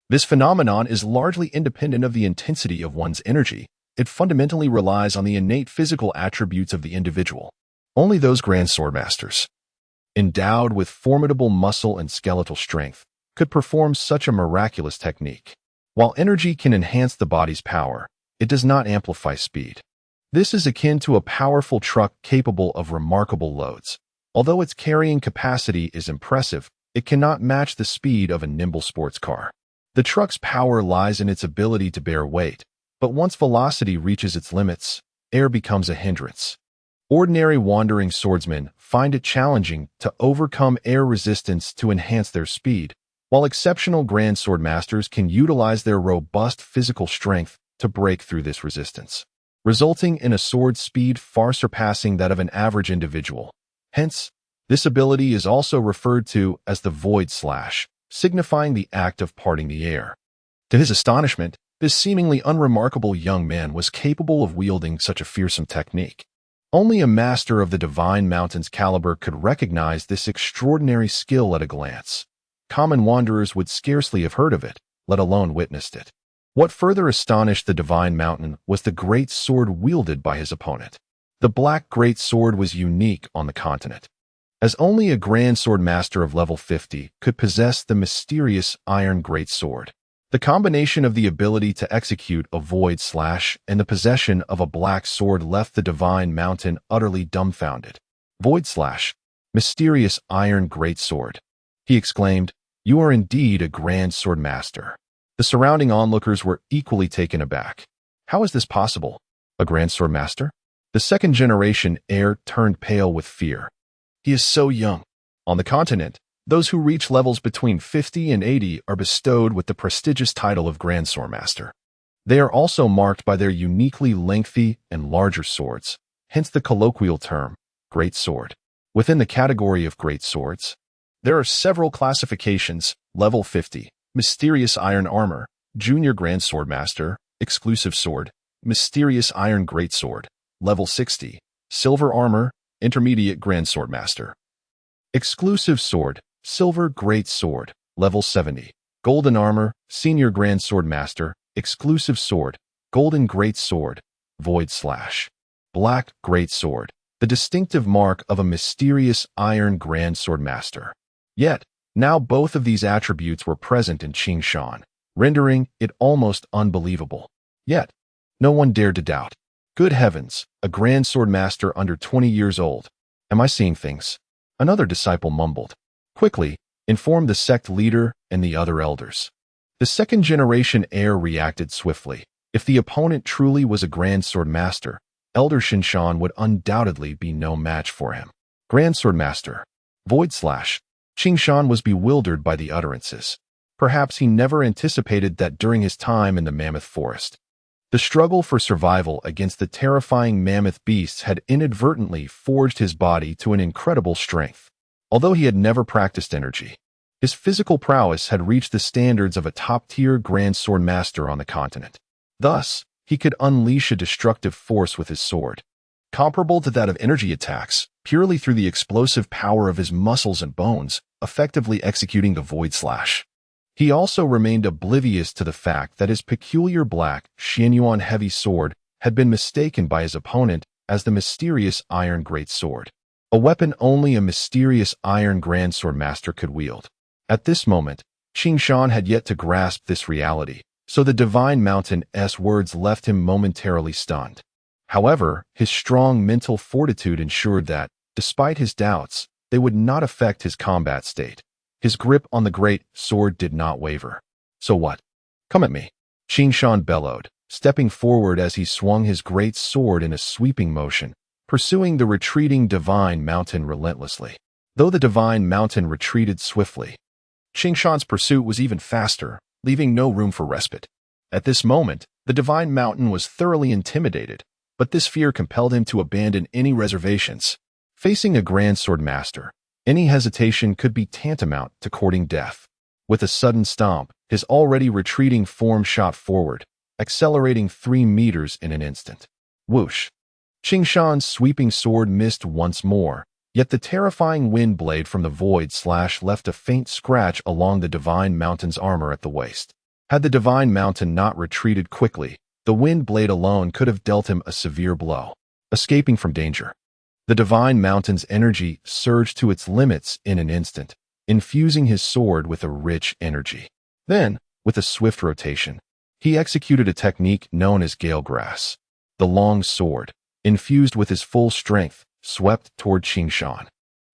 This phenomenon is largely independent of the intensity of one's energy. It fundamentally relies on the innate physical attributes of the individual. Only those grand swordmasters, endowed with formidable muscle and skeletal strength, could perform such a miraculous technique. While energy can enhance the body's power, it does not amplify speed. This is akin to a powerful truck capable of remarkable loads. Although its carrying capacity is impressive, it cannot match the speed of a nimble sports car. The truck's power lies in its ability to bear weight, but once velocity reaches its limits, air becomes a hindrance. Ordinary wandering swordsmen find it challenging to overcome air resistance to enhance their speed, while exceptional grand swordmasters can utilize their robust physical strength to break through this resistance, resulting in a sword speed far surpassing that of an average individual. Hence, this ability is also referred to as the Void Slash, signifying the act of parting the air. To his astonishment, this seemingly unremarkable young man was capable of wielding such a fearsome technique. Only a master of the Divine Mountain's caliber could recognize this extraordinary skill at a glance. common wanderers would scarcely have heard of it, let alone witnessed it. What further astonished the Divine Mountain was the great sword wielded by his opponent. The Black Great Sword was unique on the continent, as only a Grand Sword Master of level 50 could possess the mysterious Iron Great Sword. The combination of the ability to execute a Void Slash and the possession of a black sword left the Divine Mountain utterly dumbfounded. Void Slash, mysterious Iron Great Sword, he exclaimed, "You are indeed a Grand Sword Master." The surrounding onlookers were equally taken aback. How is this possible? A Grand Sword Master? The second-generation heir turned pale with fear. He is so young. On the continent, those who reach levels between 50 and 80 are bestowed with the prestigious title of Grand Sword Master. They are also marked by their uniquely lengthy and larger swords, hence the colloquial term, Great Sword. Within the category of Great Swords, there are several classifications: level 50, Mysterious Iron Armor, Junior Grand Sword Master, Exclusive Sword, Mysterious Iron Great Sword, level 60, Silver Armor, Intermediate Grand Sword Master. Exclusive Sword, Silver Great Sword, level 70, Golden Armor, Senior Grand Sword Master, Exclusive Sword, Golden Great Sword, Void Slash. Black Great Sword, the distinctive mark of a mysterious Iron Grand Sword Master. Yet, now both of these attributes were present in Qing Shan, rendering it almost unbelievable. Yet, no one dared to doubt. Good heavens, a Grand Sword Master under 20 years old. Am I seeing things? Another disciple mumbled. Quickly, informed the sect leader and the other elders. The second-generation heir reacted swiftly. If the opponent truly was a Grand Sword Master, Elder Shinshan would undoubtedly be no match for him. Grand Sword Master. Void Slash. Qing Shan was bewildered by the utterances. Perhaps he never anticipated that during his time in the Mammoth Forest, the struggle for survival against the terrifying mammoth beasts had inadvertently forged his body to an incredible strength. Although he had never practiced energy, his physical prowess had reached the standards of a top-tier Grand Sword Master on the continent. Thus, he could unleash a destructive force with his sword, comparable to that of energy attacks, purely through the explosive power of his muscles and bones, effectively executing the Void Slash. He also remained oblivious to the fact that his peculiar black Xuanyuan heavy sword had been mistaken by his opponent as the mysterious Iron Great Sword, a weapon only a mysterious Iron Grand Sword Master could wield. At this moment, Qing Shan had yet to grasp this reality, so the Divine Mountain's words left him momentarily stunned. However, his strong mental fortitude ensured that, despite his doubts, they would not affect his combat state. His grip on the great sword did not waver. So what? Come at me, Qing Shan bellowed, stepping forward as he swung his great sword in a sweeping motion, pursuing the retreating Divine Mountain relentlessly. Though the Divine Mountain retreated swiftly, Qing Shan's pursuit was even faster, leaving no room for respite. At this moment, the Divine Mountain was thoroughly intimidated, but this fear compelled him to abandon any reservations. Facing a Grand Sword Master, any hesitation could be tantamount to courting death. With a sudden stomp, his already retreating form shot forward, accelerating 3 meters in an instant. Whoosh! Qing Shan's sweeping sword missed once more, yet the terrifying wind blade from the Void Slash left a faint scratch along the Divine Mountain's armor at the waist. Had the Divine Mountain not retreated quickly, the wind blade alone could have dealt him a severe blow. Escaping from danger, the Divine Mountain's energy surged to its limits in an instant, infusing his sword with a rich energy. Then, with a swift rotation, he executed a technique known as Gale Grass. The long sword, infused with his full strength, swept toward Qing Shan.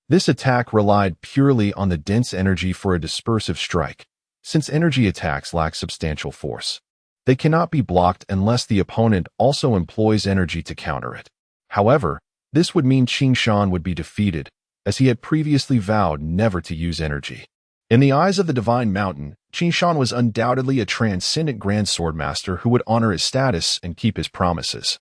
This attack relied purely on the dense energy for a dispersive strike. Since energy attacks lack substantial force, they cannot be blocked unless the opponent also employs energy to counter it. However, this would mean Qing Shan would be defeated, as he had previously vowed never to use energy. In the eyes of the Divine Mountain, Qing Shan was undoubtedly a transcendent Grand Sword Master who would honor his status and keep his promises.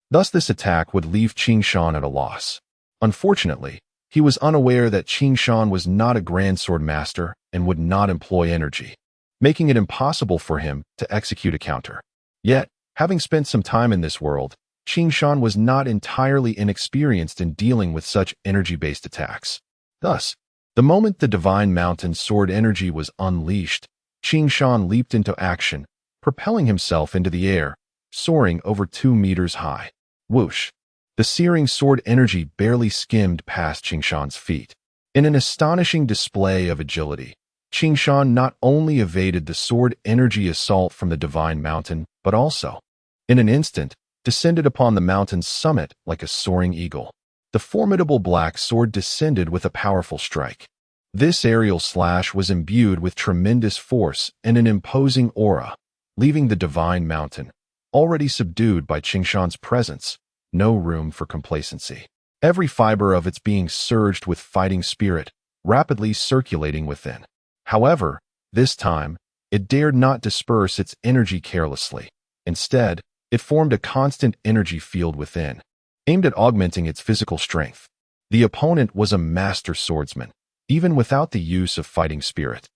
Thus this attack would leave Qing Shan at a loss. Unfortunately, he was unaware that Qing Shan was not a Grand Sword Master and would not employ energy, making it impossible for him to execute a counter. Yet, having spent some time in this world, Qing Shan was not entirely inexperienced in dealing with such energy-based attacks. Thus, The moment the divine mountain sword energy was unleashed, Qing Shan leaped into action, propelling himself into the air, soaring over 2 meters high. Whoosh! The searing sword energy barely skimmed past Qing Shan's feet. In an astonishing display of agility, Qing Shan not only evaded the sword energy assault from the divine mountain, but also, in an instant, descended upon the mountain's summit like a soaring eagle. The formidable black sword descended with a powerful strike. This aerial slash was imbued with tremendous force and an imposing aura, leaving the divine mountain, already subdued by Qing Shan's presence, no room for complacency. Every fiber of its being surged with fighting spirit, rapidly circulating within. However, this time, it dared not disperse its energy carelessly. Instead, it formed a constant energy field within, aimed at augmenting its physical strength. The opponent was a master swordsman, even without the use of fighting spirit.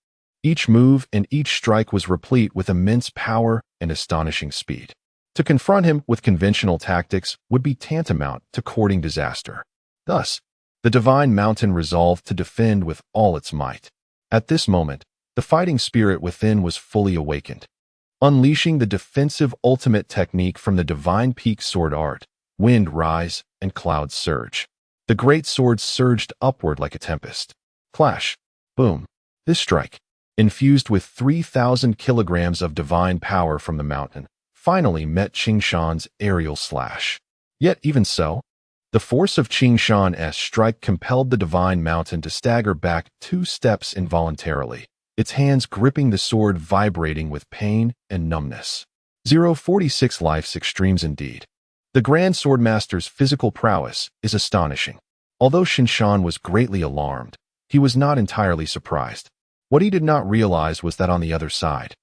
Each move and each strike was replete with immense power and astonishing speed. To confront him with conventional tactics would be tantamount to courting disaster. Thus, the divine mountain resolved to defend with all its might. At this moment, the fighting spirit within was fully awakened. Unleashing the defensive ultimate technique from the divine peak sword art, wind rise and clouds surge. The great sword surged upward like a tempest. Clash. Boom. This strike, infused with 3,000 kilograms of divine power from the mountain, finally met Qing Shan's aerial slash. Yet even so, the force of Qing Shan's strike compelled the divine mountain to stagger back 2 steps involuntarily, its hands gripping the sword vibrating with pain and numbness. 046 Life's extremes indeed. The Grand Swordmaster's physical prowess is astonishing. Although Qing Shan was greatly alarmed, he was not entirely surprised. What he did not realize was that on the other side,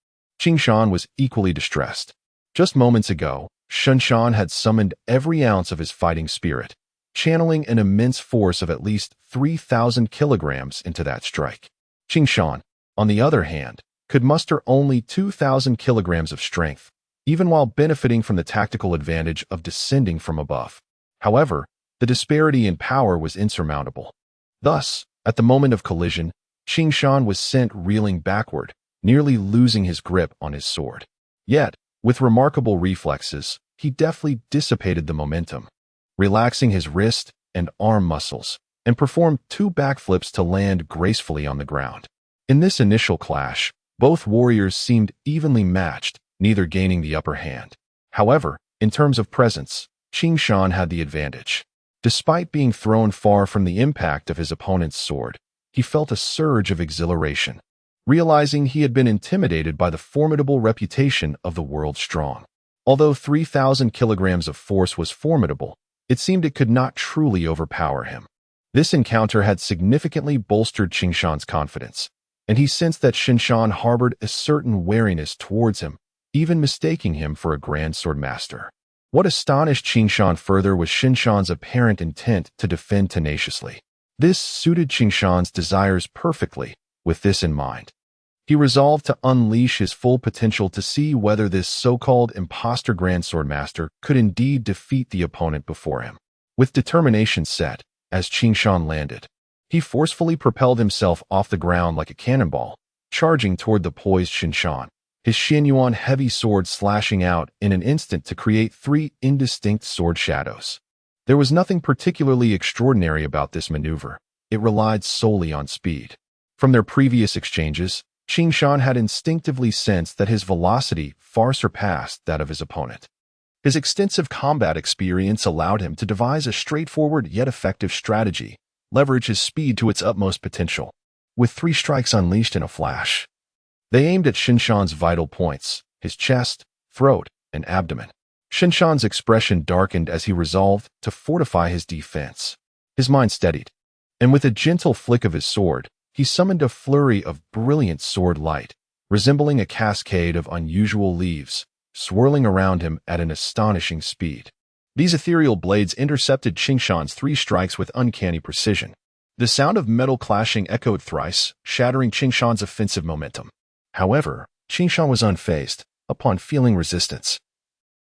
Qing Shan was equally distressed. Just moments ago, Qing Shan had summoned every ounce of his fighting spirit, channeling an immense force of at least 3,000 kilograms into that strike. Qing Shan, on the other hand, could muster only 2,000 kilograms of strength, even while benefiting from the tactical advantage of descending from above. However, the disparity in power was insurmountable. Thus, at the moment of collision, Qing Shan was sent reeling backward, nearly losing his grip on his sword. Yet, with remarkable reflexes, he deftly dissipated the momentum, relaxing his wrist and arm muscles, and performed 2 backflips to land gracefully on the ground. In this initial clash, both warriors seemed evenly matched, neither gaining the upper hand. However, in terms of presence, Qing Shan had the advantage. Despite being thrown far from the impact of his opponent's sword, he felt a surge of exhilaration, realizing he had been intimidated by the formidable reputation of the world's strong. Although 3,000 kilograms of force was formidable, it seemed it could not truly overpower him. This encounter had significantly bolstered Qing Shan's confidence, and he sensed that Qing Shan harbored a certain wariness towards him, even mistaking him for a grand sword master. What astonished Qing Shan further was Qing Shan's apparent intent to defend tenaciously. This suited Qing Shan's desires perfectly. With this in mind, he resolved to unleash his full potential to see whether this so-called imposter Grand Sword Master could indeed defeat the opponent before him. With determination set, as Qing Shan landed, he forcefully propelled himself off the ground like a cannonball, charging toward the poised Qing Shan, his Xuanyuan heavy sword slashing out in an instant to create 3 indistinct sword shadows. There was nothing particularly extraordinary about this maneuver. It relied solely on speed. From their previous exchanges, Qing Shan had instinctively sensed that his velocity far surpassed that of his opponent. His extensive combat experience allowed him to devise a straightforward yet effective strategy, leverage his speed to its utmost potential. With 3 strikes unleashed in a flash, they aimed at Qing Shan's vital points, his chest, throat, and abdomen. Qing Shan's expression darkened as he resolved to fortify his defense. His mind steadied, and with a gentle flick of his sword, he summoned a flurry of brilliant sword light, resembling a cascade of unusual leaves, swirling around him at an astonishing speed. These ethereal blades intercepted Qing Shan's 3 strikes with uncanny precision. The sound of metal clashing echoed thrice, shattering Qing Shan's offensive momentum. However, Qing Shan was unfazed. Upon feeling resistance,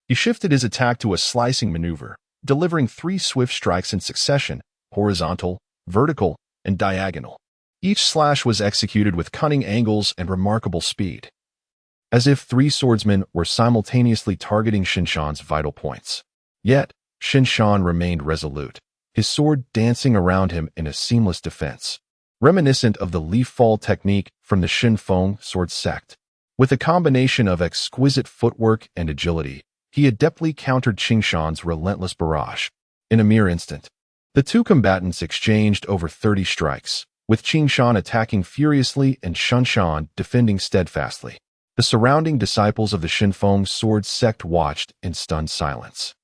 he shifted his attack to a slicing maneuver, delivering 3 swift strikes in succession, horizontal, vertical, and diagonal. Each slash was executed with cunning angles and remarkable speed, as if three swordsmen were simultaneously targeting Xinshan's vital points. Yet, Xinshan remained resolute, his sword dancing around him in a seamless defense, reminiscent of the leaf fall technique from the Xinfeng sword sect. With a combination of exquisite footwork and agility, he adeptly countered Qingshan's relentless barrage. In a mere instant, the two combatants exchanged over 30 strikes, with Qingshan attacking furiously and Xinshan defending steadfastly. The surrounding disciples of the Xinfeng sword sect watched in stunned silence,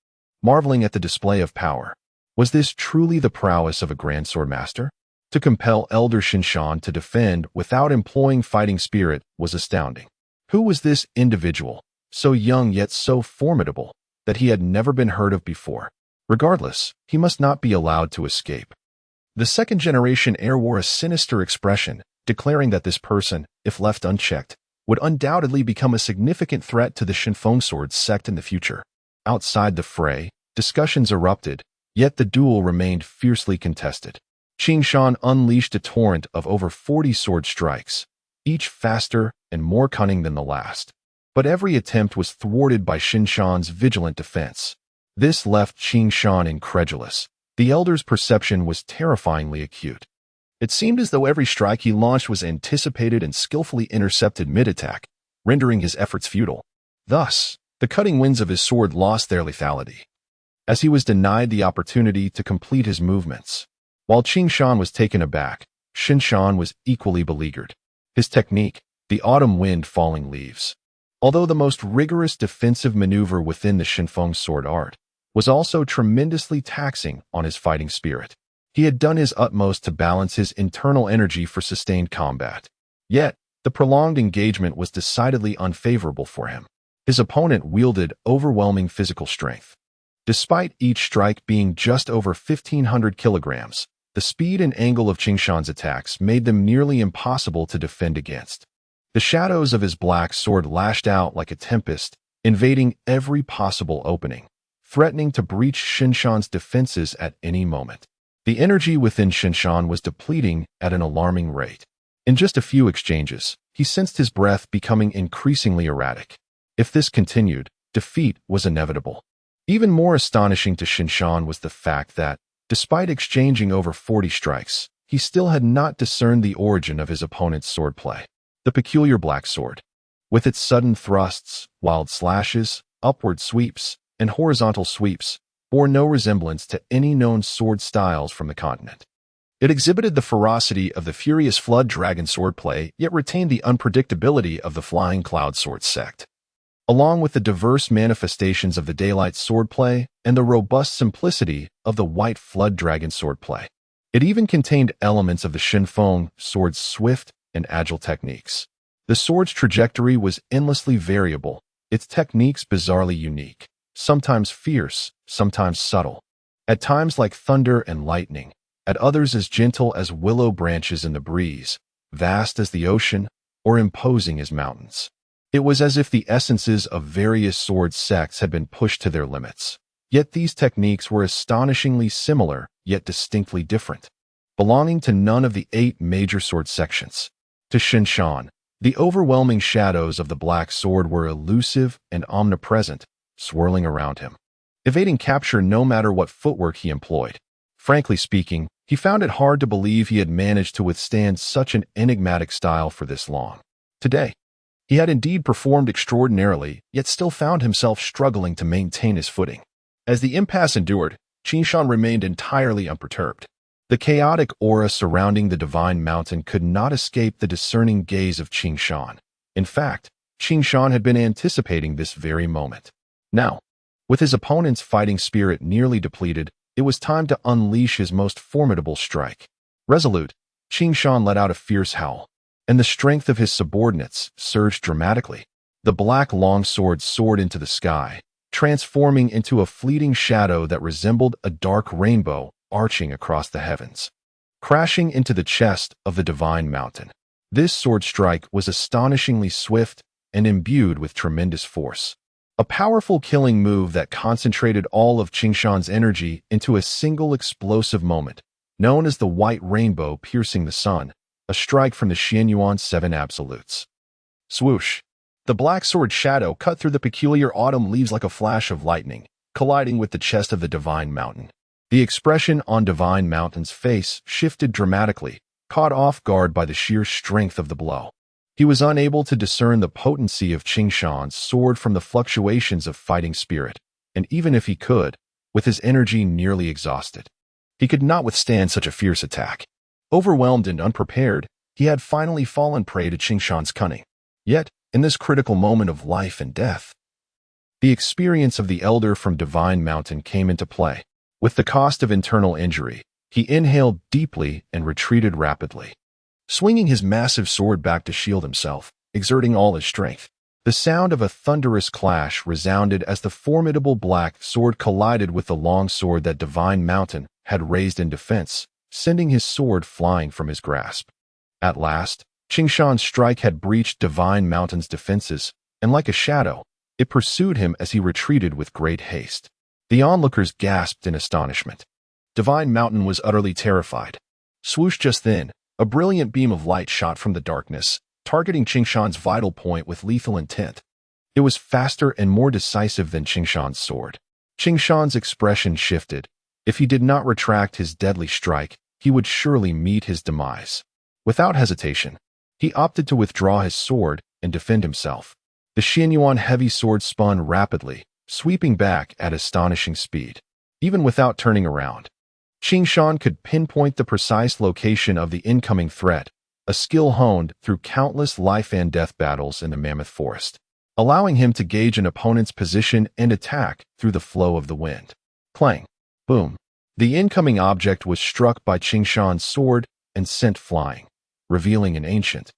marveling at the display of power. Was this truly the prowess of a grand sword master? To compel Elder Xinshan to defend without employing fighting spirit was astounding. Who was this individual, so young yet so formidable, that he had never been heard of before? Regardless, he must not be allowed to escape. The second-generation heir wore a sinister expression, declaring that this person, if left unchecked, would undoubtedly become a significant threat to the Xinfeng sword sect in the future. Outside the fray, discussions erupted, yet the duel remained fiercely contested. Qingshan unleashed a torrent of over 40 sword strikes, each faster and more cunning than the last. But every attempt was thwarted by Xinshan's vigilant defense. This left Qingshan incredulous. The elder's perception was terrifyingly acute. It seemed as though every strike he launched was anticipated and skillfully intercepted mid-attack, rendering his efforts futile. Thus, the cutting winds of his sword lost their lethality, as he was denied the opportunity to complete his movements. While Qingshan was taken aback, Xinshan was equally beleaguered. His technique, the autumn wind falling leaves, although the most rigorous defensive maneuver within the Xinfeng sword art, was also tremendously taxing on his fighting spirit. He had done his utmost to balance his internal energy for sustained combat. Yet, the prolonged engagement was decidedly unfavorable for him. His opponent wielded overwhelming physical strength. Despite each strike being just over 1,500 kilograms, the speed and angle of Qingshan's attacks made them nearly impossible to defend against. The shadows of his black sword lashed out like a tempest, invading every possible opening, threatening to breach Xinshan's defenses at any moment. The energy within Xinshan was depleting at an alarming rate. In just a few exchanges, he sensed his breath becoming increasingly erratic. If this continued, defeat was inevitable. Even more astonishing to Xinshan was the fact that, despite exchanging over 40 strikes, he still had not discerned the origin of his opponent's swordplay. The peculiar black sword, with its sudden thrusts, wild slashes, upward sweeps, and horizontal sweeps, bore no resemblance to any known sword styles from the continent. It exhibited the ferocity of the furious flood dragon swordplay, yet retained the unpredictability of the flying cloud sword sect, along with the diverse manifestations of the daylight swordplay and the robust simplicity of the white flood dragon swordplay. It even contained elements of the Xinfeng sword's swift and agile techniques. The sword's trajectory was endlessly variable, its techniques bizarrely unique, sometimes fierce, sometimes subtle, at times like thunder and lightning, at others as gentle as willow branches in the breeze, vast as the ocean, or imposing as mountains. It was as if the essences of various sword sects had been pushed to their limits. Yet these techniques were astonishingly similar, yet distinctly different, belonging to none of the 8 major sword sections. To Xinshan, the overwhelming shadows of the black sword were elusive and omnipresent, swirling around him, evading capture no matter what footwork he employed. Frankly speaking, he found it hard to believe he had managed to withstand such an enigmatic style for this long. Today, he had indeed performed extraordinarily, yet still found himself struggling to maintain his footing. As the impasse endured, Qingshan remained entirely unperturbed. The chaotic aura surrounding the divine mountain could not escape the discerning gaze of Qingshan. In fact, Qingshan had been anticipating this very moment. Now, with his opponent's fighting spirit nearly depleted, it was time to unleash his most formidable strike. Resolute, Qingshan let out a fierce howl, and the strength of his subordinates surged dramatically. The black longsword soared into the sky, transforming into a fleeting shadow that resembled a dark rainbow arching across the heavens, crashing into the chest of the divine mountain. This sword strike was astonishingly swift and imbued with tremendous force. A powerful killing move that concentrated all of Qingshan's energy into a single explosive moment, known as the white rainbow piercing the sun, a strike from the Xuanyuan Seven Absolutes. Swoosh! The black sword shadow cut through the peculiar autumn leaves like a flash of lightning, colliding with the chest of the Divine Mountain. The expression on Divine Mountain's face shifted dramatically, caught off guard by the sheer strength of the blow. He was unable to discern the potency of Qing Shan's sword from the fluctuations of fighting spirit, and even if he could, with his energy nearly exhausted, he could not withstand such a fierce attack. Overwhelmed and unprepared, he had finally fallen prey to Qing Shan's cunning. Yet, in this critical moment of life and death, the experience of the elder from Divine Mountain came into play. With the cost of internal injury, he inhaled deeply and retreated rapidly, swinging his massive sword back to shield himself, exerting all his strength. The sound of a thunderous clash resounded as the formidable black sword collided with the long sword that Divine Mountain had raised in defense, sending his sword flying from his grasp. At last, Qing Shan's strike had breached Divine Mountain's defenses, and like a shadow, it pursued him as he retreated with great haste. The onlookers gasped in astonishment. Divine Mountain was utterly terrified. Swoosh! Just then, a brilliant beam of light shot from the darkness, targeting Qing Shan's vital point with lethal intent. It was faster and more decisive than Qing Shan's sword. Qing Shan's expression shifted. If he did not retract his deadly strike, he would surely meet his demise. Without hesitation, he opted to withdraw his sword and defend himself. The Xuanyuan heavy sword spun rapidly, sweeping back at astonishing speed. Even without turning around, Qing Shan could pinpoint the precise location of the incoming threat, a skill honed through countless life-and-death battles in the Mammoth Forest, allowing him to gauge an opponent's position and attack through the flow of the wind. Clang! Boom! The incoming object was struck by Qing Shan's sword and sent flying, revealing an ancient,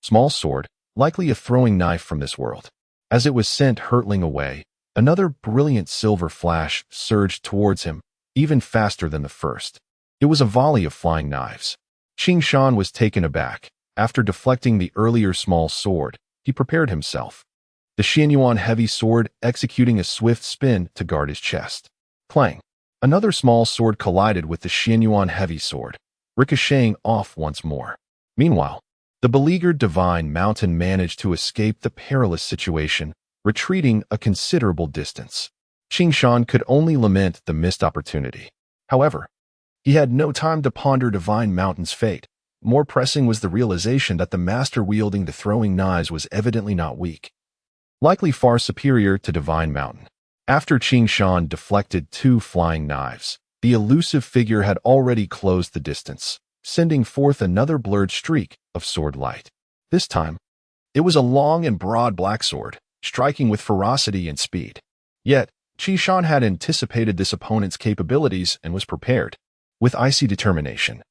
small sword, likely a throwing knife from this world. As it was sent hurtling away, another brilliant silver flash surged towards him, even faster than the first. It was a volley of flying knives. Qing Shan was taken aback. After deflecting the earlier small sword, he prepared himself, the Xuanyuan heavy sword executing a swift spin to guard his chest. Clang! Another small sword collided with the Xuanyuan heavy sword, ricocheting off once more. Meanwhile, the beleaguered Divine Mountain managed to escape the perilous situation, retreating a considerable distance. Qing Shan could only lament the missed opportunity. However, he had no time to ponder Divine Mountain's fate. More pressing was the realization that the master wielding the throwing knives was evidently not weak, likely far superior to Divine Mountain. After Qing Shan deflected two flying knives, the elusive figure had already closed the distance, sending forth another blurred streak of sword light. This time, it was a long and broad black sword, striking with ferocity and speed. Yet, Qing Shan had anticipated this opponent's capabilities and was prepared. With icy determination,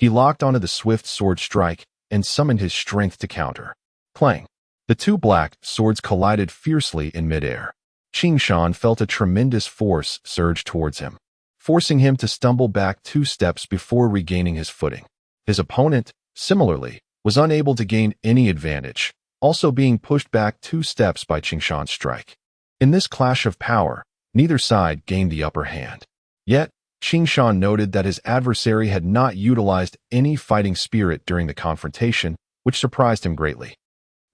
he locked onto the swift sword strike and summoned his strength to counter. Clang! The two black swords collided fiercely in midair. Qing Shan felt a tremendous force surge towards him, forcing him to stumble back 2 steps before regaining his footing. His opponent, similarly, was unable to gain any advantage, also being pushed back 2 steps by Qing Shan's strike. In this clash of power, neither side gained the upper hand. Yet, Qing Shan noted that his adversary had not utilized any fighting spirit during the confrontation, which surprised him greatly.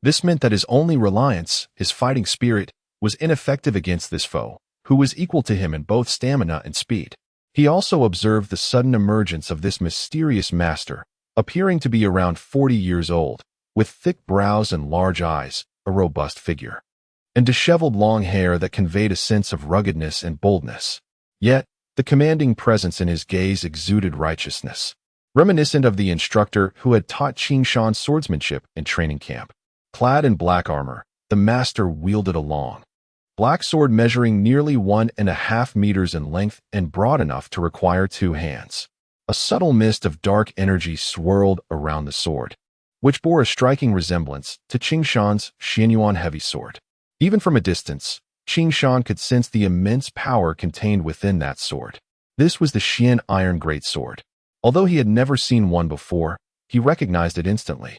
This meant that his only reliance, his fighting spirit, was ineffective against this foe, who was equal to him in both stamina and speed. He also observed the sudden emergence of this mysterious master, appearing to be around 40 years old, with thick brows and large eyes, a robust figure, and disheveled long hair that conveyed a sense of ruggedness and boldness. Yet, the commanding presence in his gaze exuded righteousness, reminiscent of the instructor who had taught Qing Shan swordsmanship in training camp. Clad in black armor, the master wielded a long, black sword measuring nearly 1.5 meters in length and broad enough to require 2 hands. A subtle mist of dark energy swirled around the sword, which bore a striking resemblance to Qing Shan's Xuanyuan heavy sword. Even from a distance, Qing Shan could sense the immense power contained within that sword. This was the Xuanyuan Great Sword. Although he had never seen one before, he recognized it instantly,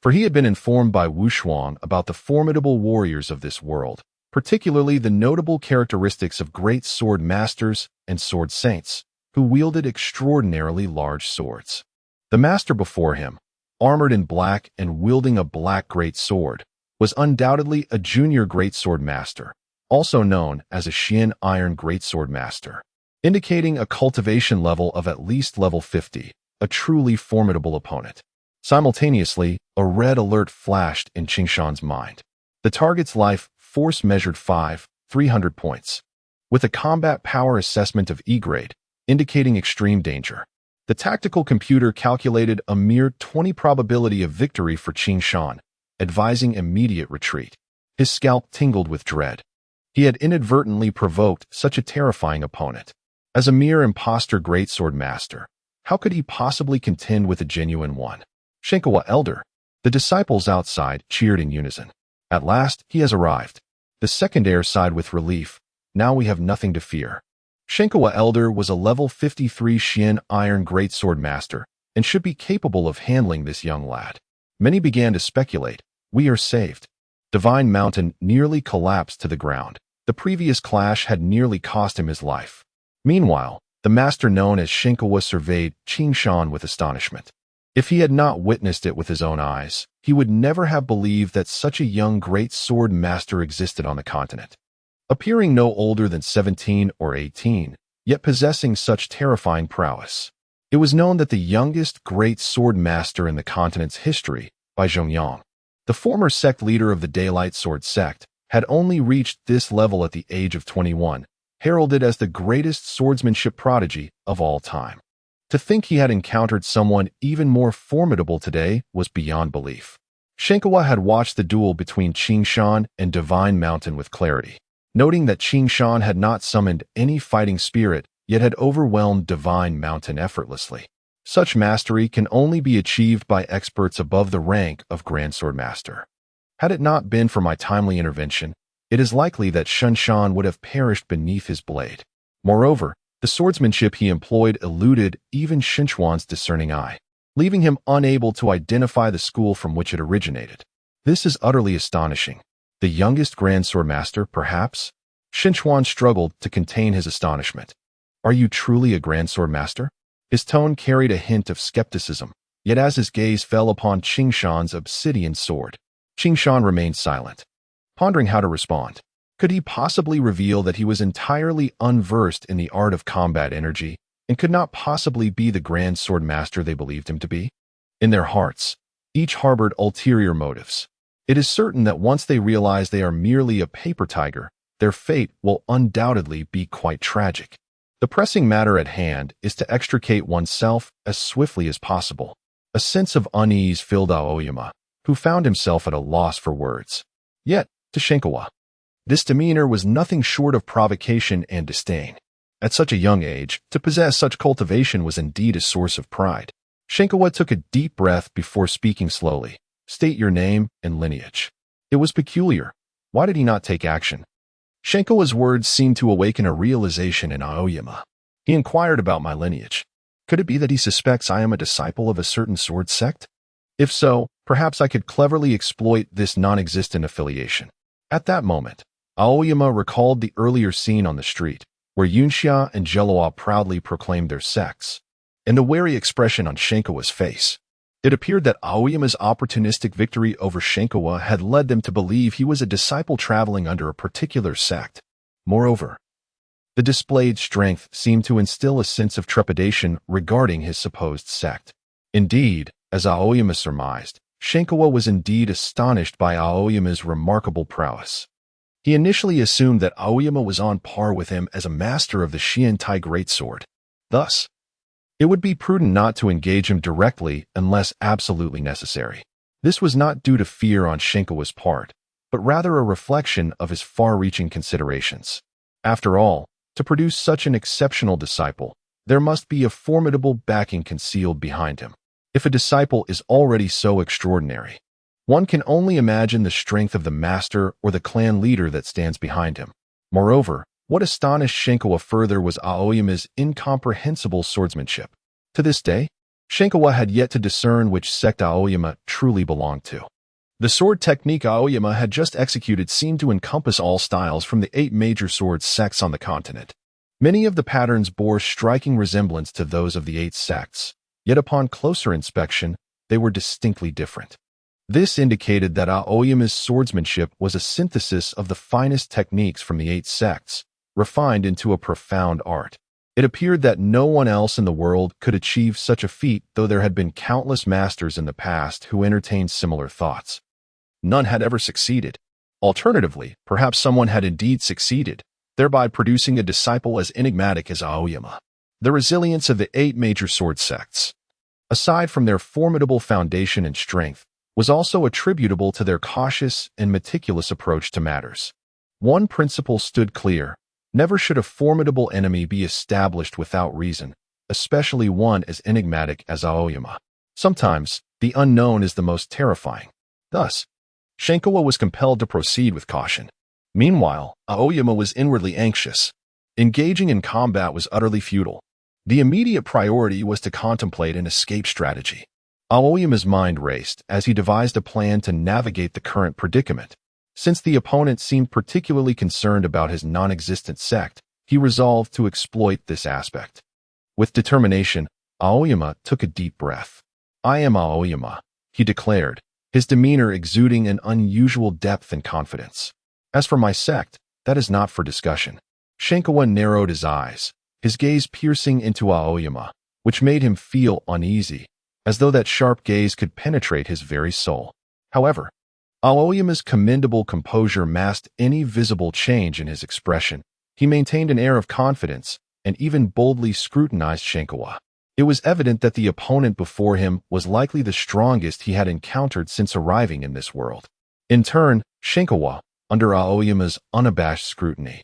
for he had been informed by Wu Shuang about the formidable warriors of this world, particularly the notable characteristics of great sword masters and sword saints, who wielded extraordinarily large swords. The master before him, armored in black and wielding a black great sword, was undoubtedly a junior great sword master, also known as a Xuanyuan Great Sword master, indicating a cultivation level of at least level 50, a truly formidable opponent. Simultaneously, a red alert flashed in Qingshan's mind. The target's life force measured 300 points, with a combat power assessment of E grade, indicating extreme danger. The tactical computer calculated a mere 20 probability of victory for Qingshan, advising immediate retreat. His scalp tingled with dread. He had inadvertently provoked such a terrifying opponent. As a mere imposter greatsword master, how could he possibly contend with a genuine one? Shinkawa Elder. The disciples outside cheered in unison. At last, he has arrived. The second heir sighed with relief. Now we have nothing to fear. Shinkawa Elder was a level 53 Xuanyuan Great Sword master and should be capable of handling this young lad. Many began to speculate. We are saved. Divine Mountain nearly collapsed to the ground. The previous clash had nearly cost him his life. Meanwhile, the master known as Shinkawa surveyed Qingshan with astonishment. If he had not witnessed it with his own eyes, he would never have believed that such a young great sword master existed on the continent. Appearing no older than 17 or 18, yet possessing such terrifying prowess. It was known that the youngest great sword master in the continent's history, by Xuanyuan, the former sect leader of the Daylight Sword sect, had only reached this level at the age of 21, heralded as the greatest swordsmanship prodigy of all time. To think he had encountered someone even more formidable today was beyond belief. Shinkawa had watched the duel between Qingshan and Divine Mountain with clarity, noting that Qingshan had not summoned any fighting spirit, yet had overwhelmed Divine Mountain effortlessly. Such mastery can only be achieved by experts above the rank of Grand Sword Master. Had it not been for my timely intervention, it is likely that Xuanyuan would have perished beneath his blade. Moreover, the swordsmanship he employed eluded even Xuanyuan's discerning eye, leaving him unable to identify the school from which it originated. This is utterly astonishing. The youngest Grand Sword Master, perhaps? Xuanyuan struggled to contain his astonishment. Are you truly a Grand Sword Master? His tone carried a hint of skepticism, yet as his gaze fell upon Qingshan's obsidian sword, Qingshan remained silent, pondering how to respond. Could he possibly reveal that he was entirely unversed in the art of combat energy and could not possibly be the Grand Sword Master they believed him to be? In their hearts, each harbored ulterior motives. It is certain that once they realize they are merely a paper tiger, their fate will undoubtedly be quite tragic. The pressing matter at hand is to extricate oneself as swiftly as possible. A sense of unease filled Aoyama, who found himself at a loss for words. Yet, to Shinkawa, this demeanor was nothing short of provocation and disdain. At such a young age, to possess such cultivation was indeed a source of pride. Shinkawa took a deep breath before speaking slowly. State your name and lineage. It was peculiar. Why did he not take action? Shinkawa's words seemed to awaken a realization in Aoyama. He inquired about my lineage. Could it be that he suspects I am a disciple of a certain sword sect? If so, perhaps I could cleverly exploit this non-existent affiliation. At that moment, Aoyama recalled the earlier scene on the street, where Yunxia and Jeloa proudly proclaimed their sects, and the wary expression on Shinkawa's face. It appeared that Aoyama's opportunistic victory over Shinkawa had led them to believe he was a disciple traveling under a particular sect. Moreover, the displayed strength seemed to instill a sense of trepidation regarding his supposed sect. Indeed, as Aoyama surmised, Shinkawa was indeed astonished by Aoyama's remarkable prowess. He initially assumed that Aoyama was on par with him as a master of the Xiantai Greatsword. Thus, it would be prudent not to engage him directly unless absolutely necessary. This was not due to fear on Shinkawa's part, but rather a reflection of his far-reaching considerations. After all, to produce such an exceptional disciple, there must be a formidable backing concealed behind him. If a disciple is already so extraordinary, one can only imagine the strength of the master or the clan leader that stands behind him. Moreover, what astonished Shinkawa further was Aoyama's incomprehensible swordsmanship. To this day, Shinkawa had yet to discern which sect Aoyama truly belonged to. The sword technique Aoyama had just executed seemed to encompass all styles from the 8 major sword sects on the continent. Many of the patterns bore striking resemblance to those of the 8 sects, yet upon closer inspection, they were distinctly different. This indicated that Aoyama's swordsmanship was a synthesis of the finest techniques from the 8 sects, refined into a profound art. It appeared that no one else in the world could achieve such a feat, though there had been countless masters in the past who entertained similar thoughts. None had ever succeeded. Alternatively, perhaps someone had indeed succeeded, thereby producing a disciple as enigmatic as Aoyama. The resilience of the 8 major sword sects, aside from their formidable foundation and strength, was also attributable to their cautious and meticulous approach to matters. One principle stood clear: never should a formidable enemy be established without reason, especially one as enigmatic as Aoyama. Sometimes, the unknown is the most terrifying. Thus, Shenkawa was compelled to proceed with caution. Meanwhile, Aoyama was inwardly anxious. Engaging in combat was utterly futile. The immediate priority was to contemplate an escape strategy. Aoyama's mind raced as he devised a plan to navigate the current predicament. Since the opponent seemed particularly concerned about his non-existent sect, he resolved to exploit this aspect. With determination, Aoyama took a deep breath. "I am Aoyama," he declared, his demeanor exuding an unusual depth and confidence. "As for my sect, that is not for discussion." Shenkawa narrowed his eyes, his gaze piercing into Aoyama, which made him feel uneasy, as though that sharp gaze could penetrate his very soul. However, Aoyama's commendable composure masked any visible change in his expression. He maintained an air of confidence and even boldly scrutinized Shenkawa. It was evident that the opponent before him was likely the strongest he had encountered since arriving in this world. In turn, Shenkawa, under Aoyama's unabashed scrutiny,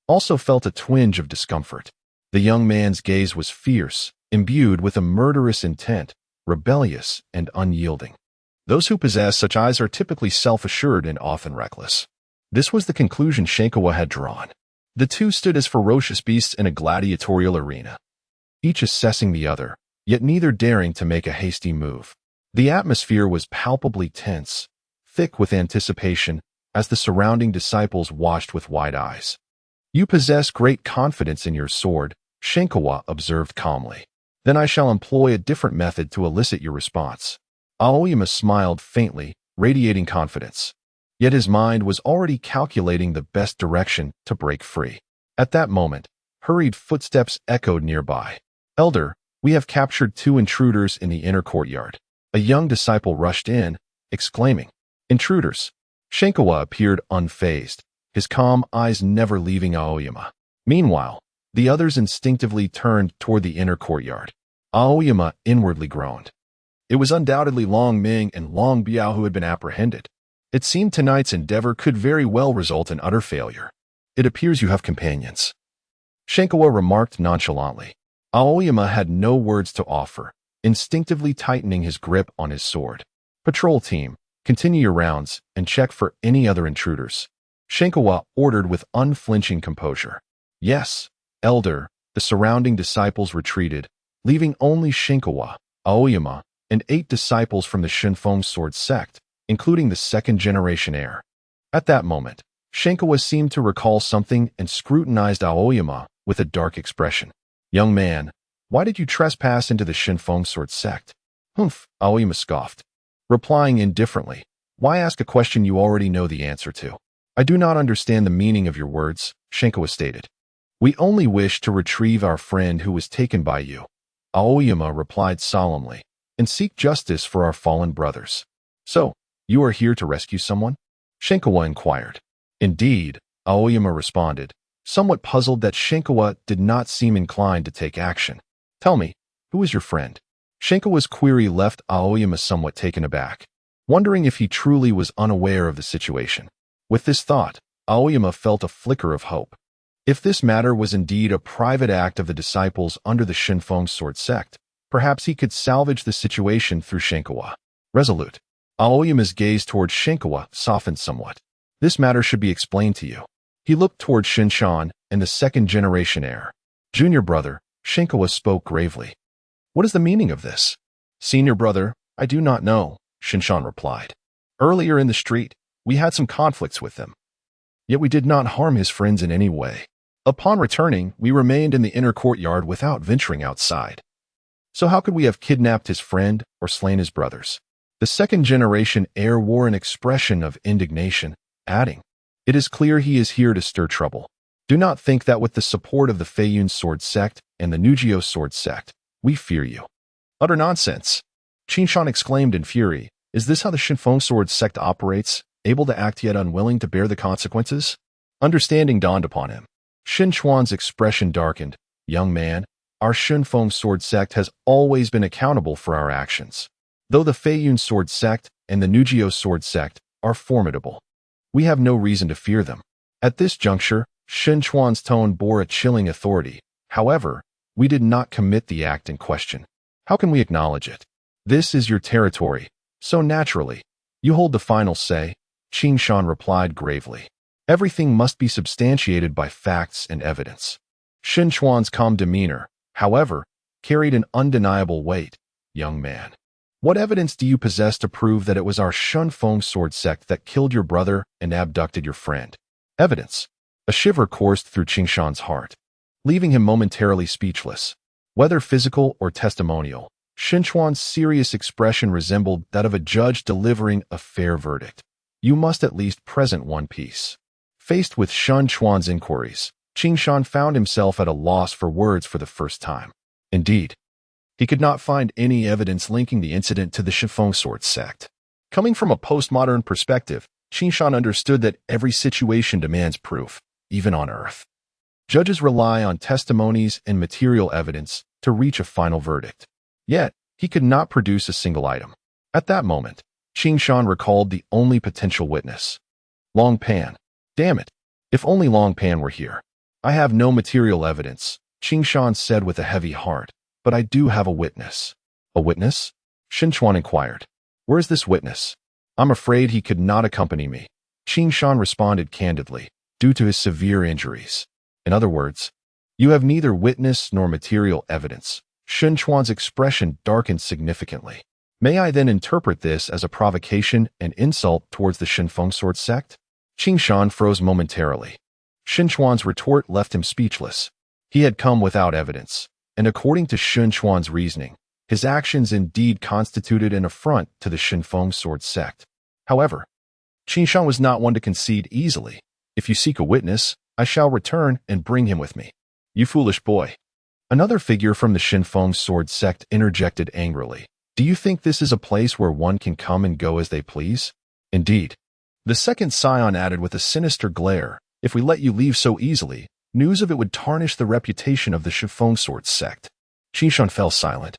also felt a twinge of discomfort. The young man's gaze was fierce, imbued with a murderous intent, rebellious and unyielding. Those who possess such eyes are typically self-assured and often reckless. This was the conclusion Shenkawa had drawn. The two stood as ferocious beasts in a gladiatorial arena, each assessing the other, yet neither daring to make a hasty move. The atmosphere was palpably tense, thick with anticipation, as the surrounding disciples watched with wide eyes. "You possess great confidence in your sword," Shenkawa observed calmly. "Then I shall employ a different method to elicit your response." Aoyama smiled faintly, radiating confidence. Yet his mind was already calculating the best direction to break free. At that moment, hurried footsteps echoed nearby. "Elder, we have captured 2 intruders in the inner courtyard." A young disciple rushed in, exclaiming, "Intruders!" Shenkawa appeared unfazed, his calm eyes never leaving Aoyama. Meanwhile, the others instinctively turned toward the inner courtyard. Aoyama inwardly groaned. It was undoubtedly Long Ming and Long Biao who had been apprehended. It seemed tonight's endeavor could very well result in utter failure. "It appears you have companions," Shenkawa remarked nonchalantly. Aoyama had no words to offer, instinctively tightening his grip on his sword. "Patrol team, continue your rounds and check for any other intruders," Shenkawa ordered with unflinching composure. "Yes, Elder." The surrounding disciples retreated, leaving only Shenkawa, Aoyama, and 8 disciples from the Shinfeng sword sect, including the second-generation heir. At that moment, Shenkawa seemed to recall something and scrutinized Aoyama with a dark expression. "Young man, why did you trespass into the Shinfeng sword sect?" "Humph," Aoyama scoffed, replying indifferently. "Why ask a question you already know the answer to?" "I do not understand the meaning of your words," Shenkawa stated. "We only wish to retrieve our friend who was taken by you," Aoyama replied solemnly, "and seek justice for our fallen brothers." "So, you are here to rescue someone?" Shenkawa inquired. "Indeed," Aoyama responded, somewhat puzzled that Shenkawa did not seem inclined to take action. "Tell me, who is your friend?" Shenkawa's query left Aoyama somewhat taken aback, wondering if he truly was unaware of the situation. With this thought, Aoyama felt a flicker of hope. If this matter was indeed a private act of the disciples under the Shinfeng sword sect, perhaps he could salvage the situation through Shenkawa. Resolute, Aoyama's gaze toward Shenkawa softened somewhat. "This matter should be explained to you." He looked toward Shinshan and the second-generation heir. "Junior brother," Shenkawa spoke gravely. "What is the meaning of this?" "Senior brother, I do not know," Shinshan replied. "Earlier in the street, we had some conflicts with them. Yet we did not harm his friends in any way. Upon returning, we remained in the inner courtyard without venturing outside. So how could we have kidnapped his friend or slain his brothers. The second-generation heir wore an expression of indignation, adding, "It is clear he is here to stir trouble. Do not think that with the support of the Feiyun sword sect and the Nugio sword sect, we fear you." "Utter nonsense!" Qing Shan exclaimed in fury. "Is this how the Shinfeng sword sect operates, able to act yet unwilling to bear the consequences?" Understanding dawned upon him. Xin Chuan's expression darkened. "Young man, our Shinfeng sword sect has always been accountable for our actions. Though the Feiyun sword sect and the Nugio sword sect are formidable, we have no reason to fear them." At this juncture, Xin Chuan's tone bore a chilling authority. "However, we did not commit the act in question. How can we acknowledge it? This is your territory, so naturally, you hold the final say," Qing Shan replied gravely. "Everything must be substantiated by facts and evidence." Xin Chuan's calm demeanor, however, carried an undeniable weight. "Young man, what evidence do you possess to prove that it was our Shinfeng sword sect that killed your brother and abducted your friend?" "Evidence?" A shiver coursed through Qing Shan's heart, leaving him momentarily speechless. Whether physical or testimonial, Xin Chuan's serious expression resembled that of a judge delivering a fair verdict. "You must at least present one piece." Faced with Xin Chuan's inquiries, Qing Shan found himself at a loss for words for the first time. Indeed, he could not find any evidence linking the incident to the Shinfeng sword sect. Coming from a postmodern perspective, Qing Shan understood that every situation demands proof, even on Earth. Judges rely on testimonies and material evidence to reach a final verdict. Yet, he could not produce a single item. At that moment, Qing Shan recalled the only potential witness. Long Pan. "Damn it! If only Long Pan were here." "I have no material evidence," Qing Shan said with a heavy heart, "but I do have a witness." "A witness?" Xin Chuan inquired. "Where is this witness?" "I'm afraid he could not accompany me," Qing Shan responded candidly, "due to his severe injuries." "In other words, you have neither witness nor material evidence." Xin Chuan's expression darkened significantly. "May I then interpret this as a provocation and insult towards the Shinfeng sword sect?" Qing Shan froze momentarily. Xin Chuan's retort left him speechless. He had come without evidence, and according to Xin Chuan's reasoning, his actions indeed constituted an affront to the Shinfeng sword sect. However, Qing Shan was not one to concede easily. "If you seek a witness, I shall return and bring him with me." "You foolish boy." Another figure from the Shinfeng sword sect interjected angrily. "Do you think this is a place where one can come and go as they please?" "Indeed." The second scion added with a sinister glare, "If we let you leave so easily, news of it would tarnish the reputation of the Shinfeng sword sect." Qing Shan fell silent,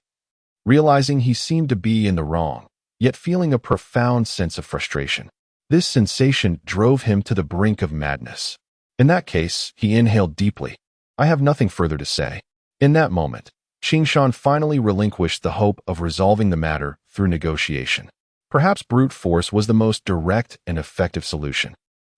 realizing he seemed to be in the wrong, yet feeling a profound sense of frustration. This sensation drove him to the brink of madness. In that case, he inhaled deeply. "I have nothing further to say." In that moment, Qing Shan finally relinquished the hope of resolving the matter through negotiation. Perhaps brute force was the most direct and effective solution.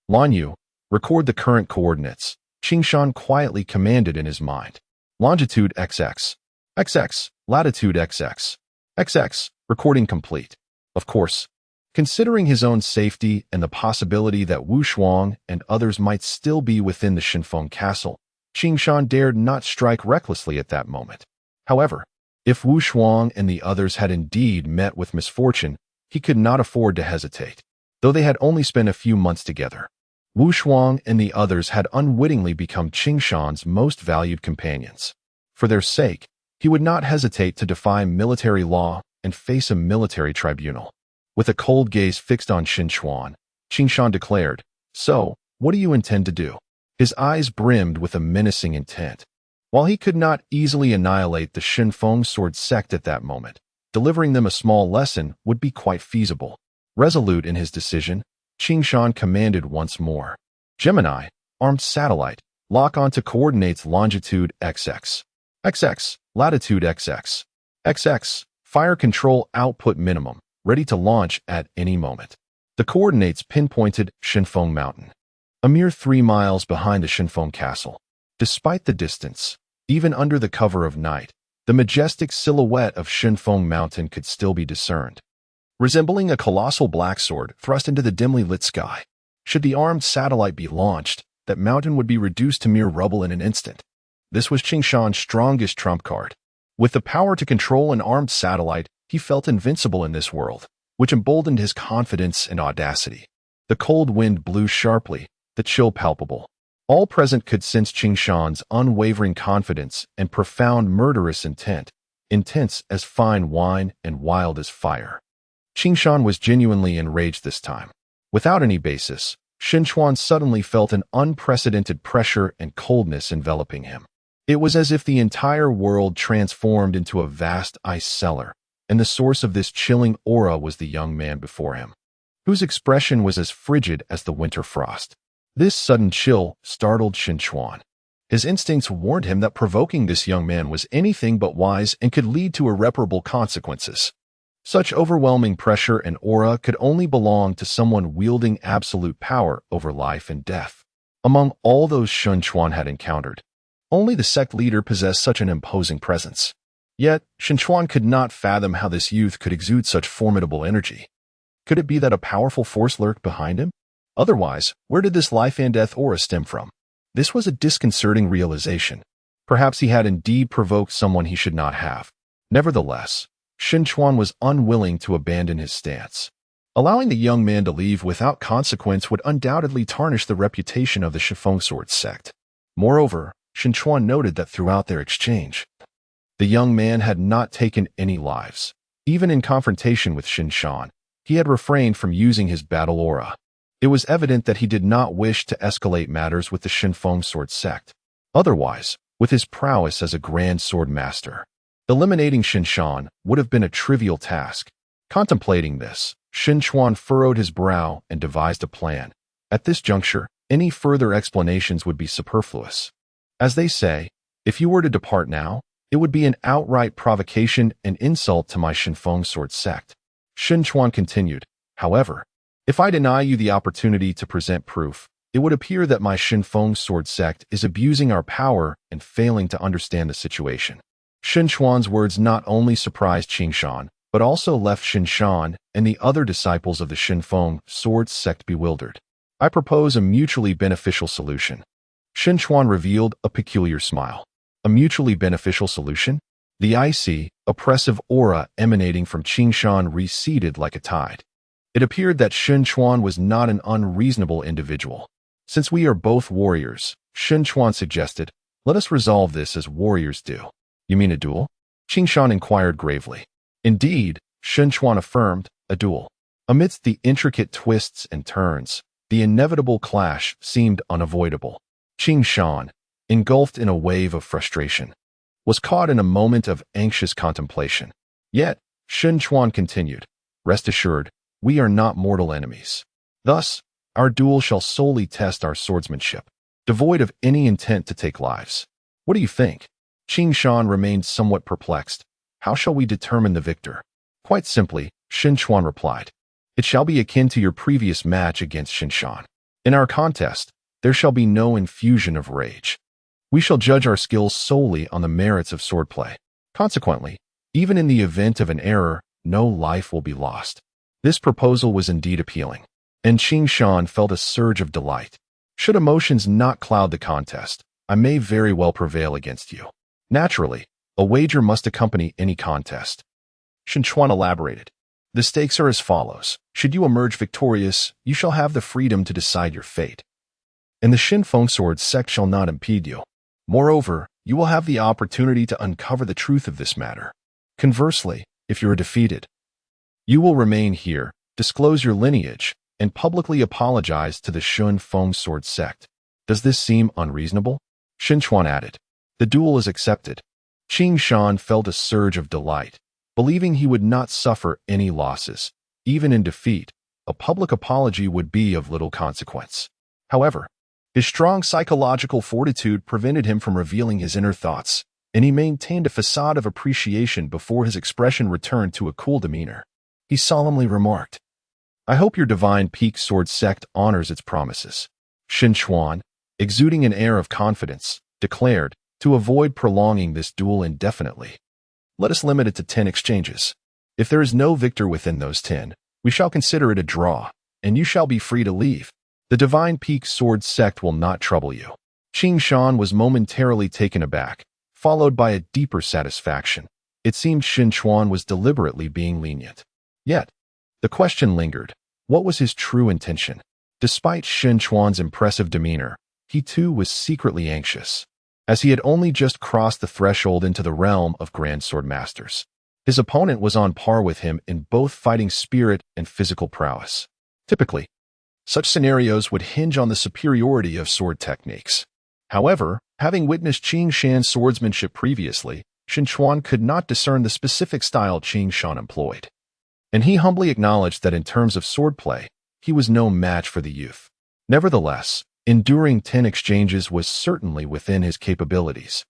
"Lan Yue, record the current coordinates," Qing Shan quietly commanded in his mind. "Longitude XX. XX. Latitude XX. XX. Recording complete." Of course, considering his own safety and the possibility that Wu Shuang and others might still be within the Shinfeng castle, Qing Shan dared not strike recklessly at that moment. However, if Wu Shuang and the others had indeed met with misfortune, he could not afford to hesitate. Though they had only spent a few months together, Wu Shuang and the others had unwittingly become Qing Shan's most valued companions. For their sake, he would not hesitate to defy military law and face a military tribunal. With a cold gaze fixed on Xin Chuan, Qing Shan declared, "So, what do you intend to do?" His eyes brimmed with a menacing intent. While he could not easily annihilate the Shinfeng sword sect at that moment, delivering them a small lesson would be quite feasible. Resolute in his decision, Qing Shan commanded once more. "Gemini, armed satellite, lock onto coordinates longitude XX. XX, latitude XX. XX, fire control output minimum, ready to launch at any moment." The coordinates pinpointed Shinfeng Mountain, a mere 3 miles behind the Shinfeng castle. Despite the distance, even under the cover of night, the majestic silhouette of Shinfeng Mountain could still be discerned, resembling a colossal black sword thrust into the dimly lit sky. Should the armed satellite be launched, that mountain would be reduced to mere rubble in an instant. This was Qing Shan's strongest trump card. With the power to control an armed satellite, He felt invincible in this world, which emboldened his confidence and audacity. The cold wind blew sharply, the chill palpable. All present could sense Qing Shan's unwavering confidence and profound murderous intent, intense as fine wine and wild as fire. Qing Shan was genuinely enraged this time. Without any basis, Xuanyuan suddenly felt an unprecedented pressure and coldness enveloping him. It was as if the entire world transformed into a vast ice cellar, and the source of this chilling aura was the young man before him, whose expression was as frigid as the winter frost. This sudden chill startled Xuanyuan. His instincts warned him that provoking this young man was anything but wise and could lead to irreparable consequences. Such overwhelming pressure and aura could only belong to someone wielding absolute power over life and death. Among all those Xuanyuan had encountered, only the sect leader possessed such an imposing presence. Yet, Xuanyuan could not fathom how this youth could exude such formidable energy. Could it be that a powerful force lurked behind him? Otherwise, where did this life and death aura stem from? This was a disconcerting realization. Perhaps he had indeed provoked someone he should not have. Nevertheless, Xuanyuan was unwilling to abandon his stance. Allowing the young man to leave without consequence would undoubtedly tarnish the reputation of the Xuanyuan Sword sect. Moreover, Xuanyuan noted that throughout their exchange, the young man had not taken any lives. Even in confrontation with Xuanyuan, he had refrained from using his battle aura. It was evident that he did not wish to escalate matters with the Xuanyuan Sword sect. Otherwise, with his prowess as a grand sword master, eliminating Xuanyuan would have been a trivial task. Contemplating this, Xuanyuan furrowed his brow and devised a plan. At this juncture, any further explanations would be superfluous. As they say, if you were to depart now, it would be an outright provocation and insult to my Xuanyuan Sword sect. Xuanyuan continued, however, if I deny you the opportunity to present proof, it would appear that my Xuanyuan Sword sect is abusing our power and failing to understand the situation. Xuanyuan's words not only surprised Qing Shan, but also left Xuanyuan and the other disciples of the Xuanyuan Sword sect bewildered. I propose a mutually beneficial solution. Xuanyuan revealed a peculiar smile. A mutually beneficial solution? The icy, oppressive aura emanating from Qing Shan receded like a tide. It appeared that Xuanyuan was not an unreasonable individual. Since we are both warriors, Xuanyuan suggested, let us resolve this as warriors do. You mean a duel? Qing Shan inquired gravely. Indeed, Xuanyuan affirmed, a duel. Amidst the intricate twists and turns, the inevitable clash seemed unavoidable. Qing Shan, engulfed in a wave of frustration, was caught in a moment of anxious contemplation. Yet, Xuanyuan continued, rest assured, we are not mortal enemies. Thus, our duel shall solely test our swordsmanship, devoid of any intent to take lives. What do you think? Qing Shan remained somewhat perplexed. How shall we determine the victor? Quite simply, Xuanyuan replied. It shall be akin to your previous match against Xuanyuan. In our contest, there shall be no infusion of rage. We shall judge our skills solely on the merits of swordplay. Consequently, even in the event of an error, no life will be lost. This proposal was indeed appealing, and Qing Shan felt a surge of delight. Should emotions not cloud the contest, I may very well prevail against you. Naturally, a wager must accompany any contest. Xuanyuan elaborated. The stakes are as follows. Should you emerge victorious, you shall have the freedom to decide your fate, and the Xuanyuan Sword sect shall not impede you. Moreover, you will have the opportunity to uncover the truth of this matter. Conversely, if you are defeated, you will remain here, disclose your lineage, and publicly apologize to the Xuanyuan Sword sect. Does this seem unreasonable? Xuanyuan added. The duel is accepted. Qing Shan felt a surge of delight, believing he would not suffer any losses. Even in defeat, a public apology would be of little consequence. However, his strong psychological fortitude prevented him from revealing his inner thoughts, and he maintained a facade of appreciation before his expression returned to a cool demeanor. He solemnly remarked, I hope your divine Peak Sword sect honors its promises. Xuanyuan, exuding an air of confidence, declared, to avoid prolonging this duel indefinitely, let us limit it to 10 exchanges. If there is no victor within those 10, we shall consider it a draw, and you shall be free to leave. The divine Peak Sword sect will not trouble you. Qing Shan was momentarily taken aback, followed by a deeper satisfaction. It seemed Xuanyuan was deliberately being lenient. Yet, the question lingered. What was his true intention? Despite Xuanyuan's impressive demeanor, he too was secretly anxious, as he had only just crossed the threshold into the realm of Grand Sword Masters. His opponent was on par with him in both fighting spirit and physical prowess. Typically, such scenarios would hinge on the superiority of sword techniques. However, having witnessed Qing Shan's swordsmanship previously, Xuanyuan could not discern the specific style Qing Shan employed. And he humbly acknowledged that in terms of swordplay, he was no match for the youth. Nevertheless, enduring 10 exchanges was certainly within his capabilities.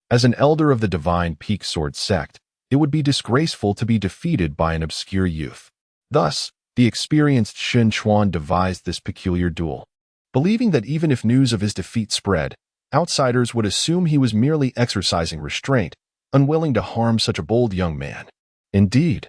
As an elder of the Divine Peak Sword sect, it would be disgraceful to be defeated by an obscure youth. Thus, the experienced Xuanyuan devised this peculiar duel, believing that even if news of his defeat spread, outsiders would assume he was merely exercising restraint, unwilling to harm such a bold young man. Indeed,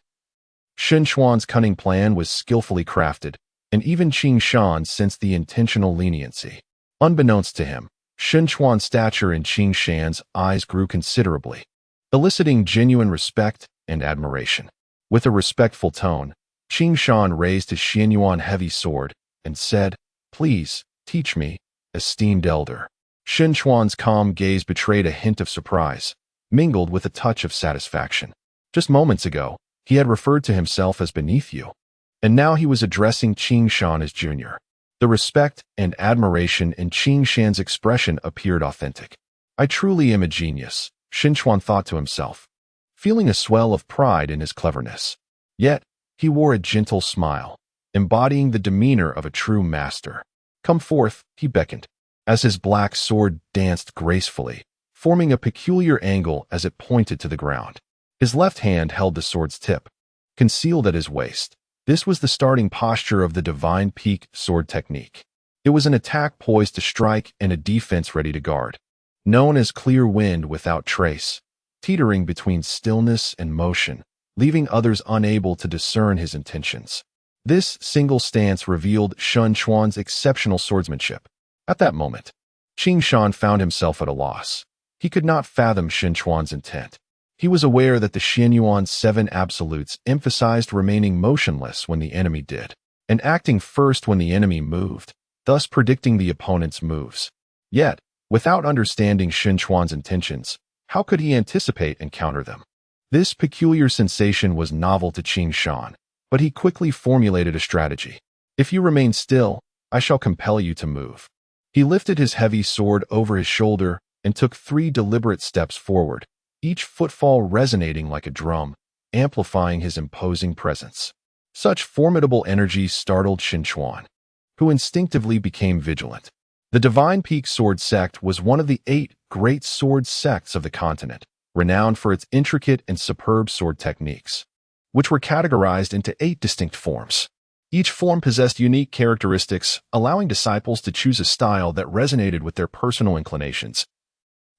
Xuanyuan's cunning plan was skillfully crafted, and even Qing Shan sensed the intentional leniency. Unbeknownst to him, Xuanyuan's stature in Qing Shan's eyes grew considerably, eliciting genuine respect and admiration. With a respectful tone, Qing Shan raised his Xuanyuan heavy sword and said, "Please, teach me, esteemed elder." Xuanyuan's calm gaze betrayed a hint of surprise, mingled with a touch of satisfaction. Just moments ago, he had referred to himself as beneath you, and now he was addressing Qing Shan as junior. The respect and admiration in Qing Shan's expression appeared authentic. "I truly am a genius," Xuanyuan thought to himself, feeling a swell of pride in his cleverness. Yet, he wore a gentle smile, embodying the demeanor of a true master. "Come forth," he beckoned, as his black sword danced gracefully, forming a peculiar angle as it pointed to the ground. His left hand held the sword's tip, concealed at his waist. This was the starting posture of the Divine Peak Sword technique. It was an attack poised to strike and a defense ready to guard, known as clear wind without trace, teetering between stillness and motion, leaving others unable to discern his intentions. This single stance revealed Xuanyuan's exceptional swordsmanship. At that moment, Qing Shan found himself at a loss. He could not fathom Xuanyuan's intent. He was aware that the Xuanyuan 7 absolutes emphasized remaining motionless when the enemy did, and acting first when the enemy moved, thus predicting the opponent's moves. Yet, without understanding Xuanyuan's intentions, how could he anticipate and counter them? This peculiar sensation was novel to Qing Shan, but he quickly formulated a strategy. "If you remain still, I shall compel you to move." He lifted his heavy sword over his shoulder and took 3 deliberate steps forward, each footfall resonating like a drum, amplifying his imposing presence. Such formidable energy startled Xuanyuan, who instinctively became vigilant. The Divine Peak Sword sect was one of the 8 great sword sects of the continent, renowned for its intricate and superb sword techniques, which were categorized into 8 distinct forms. Each form possessed unique characteristics, allowing disciples to choose a style that resonated with their personal inclinations,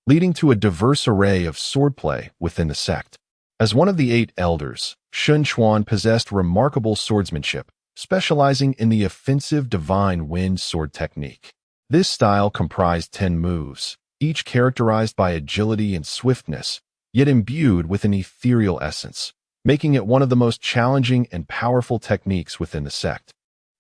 leading to a diverse array of swordplay within the sect. As one of the 8 elders, Xuanyuan possessed remarkable swordsmanship, specializing in the offensive Divine Wind sword technique. This style comprised 10 moves, each characterized by agility and swiftness, yet imbued with an ethereal essence, making it one of the most challenging and powerful techniques within the sect.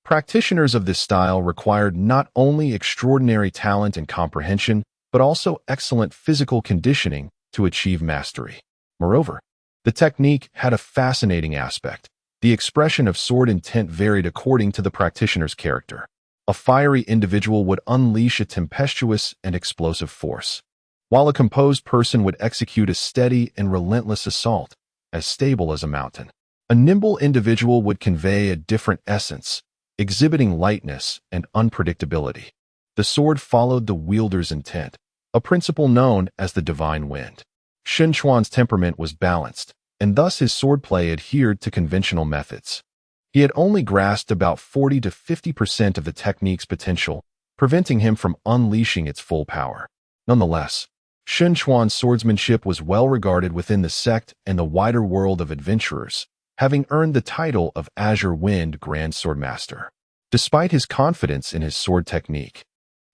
Practitioners of this style required not only extraordinary talent and comprehension, but also excellent physical conditioning to achieve mastery. Moreover, the technique had a fascinating aspect. The expression of sword intent varied according to the practitioner's character. A fiery individual would unleash a tempestuous and explosive force, while a composed person would execute a steady and relentless assault, as stable as a mountain. A nimble individual would convey a different essence, exhibiting lightness and unpredictability. The sword followed the wielder's intent, a principle known as the divine wind. Xuanyuan's temperament was balanced, and thus his swordplay adhered to conventional methods. He had only grasped about 40 to 50% of the technique's potential, preventing him from unleashing its full power. Nonetheless, Xuanyuan's swordsmanship was well regarded within the sect and the wider world of adventurers, having earned the title of Azure Wind Grand Sword Master. Despite his confidence in his sword technique,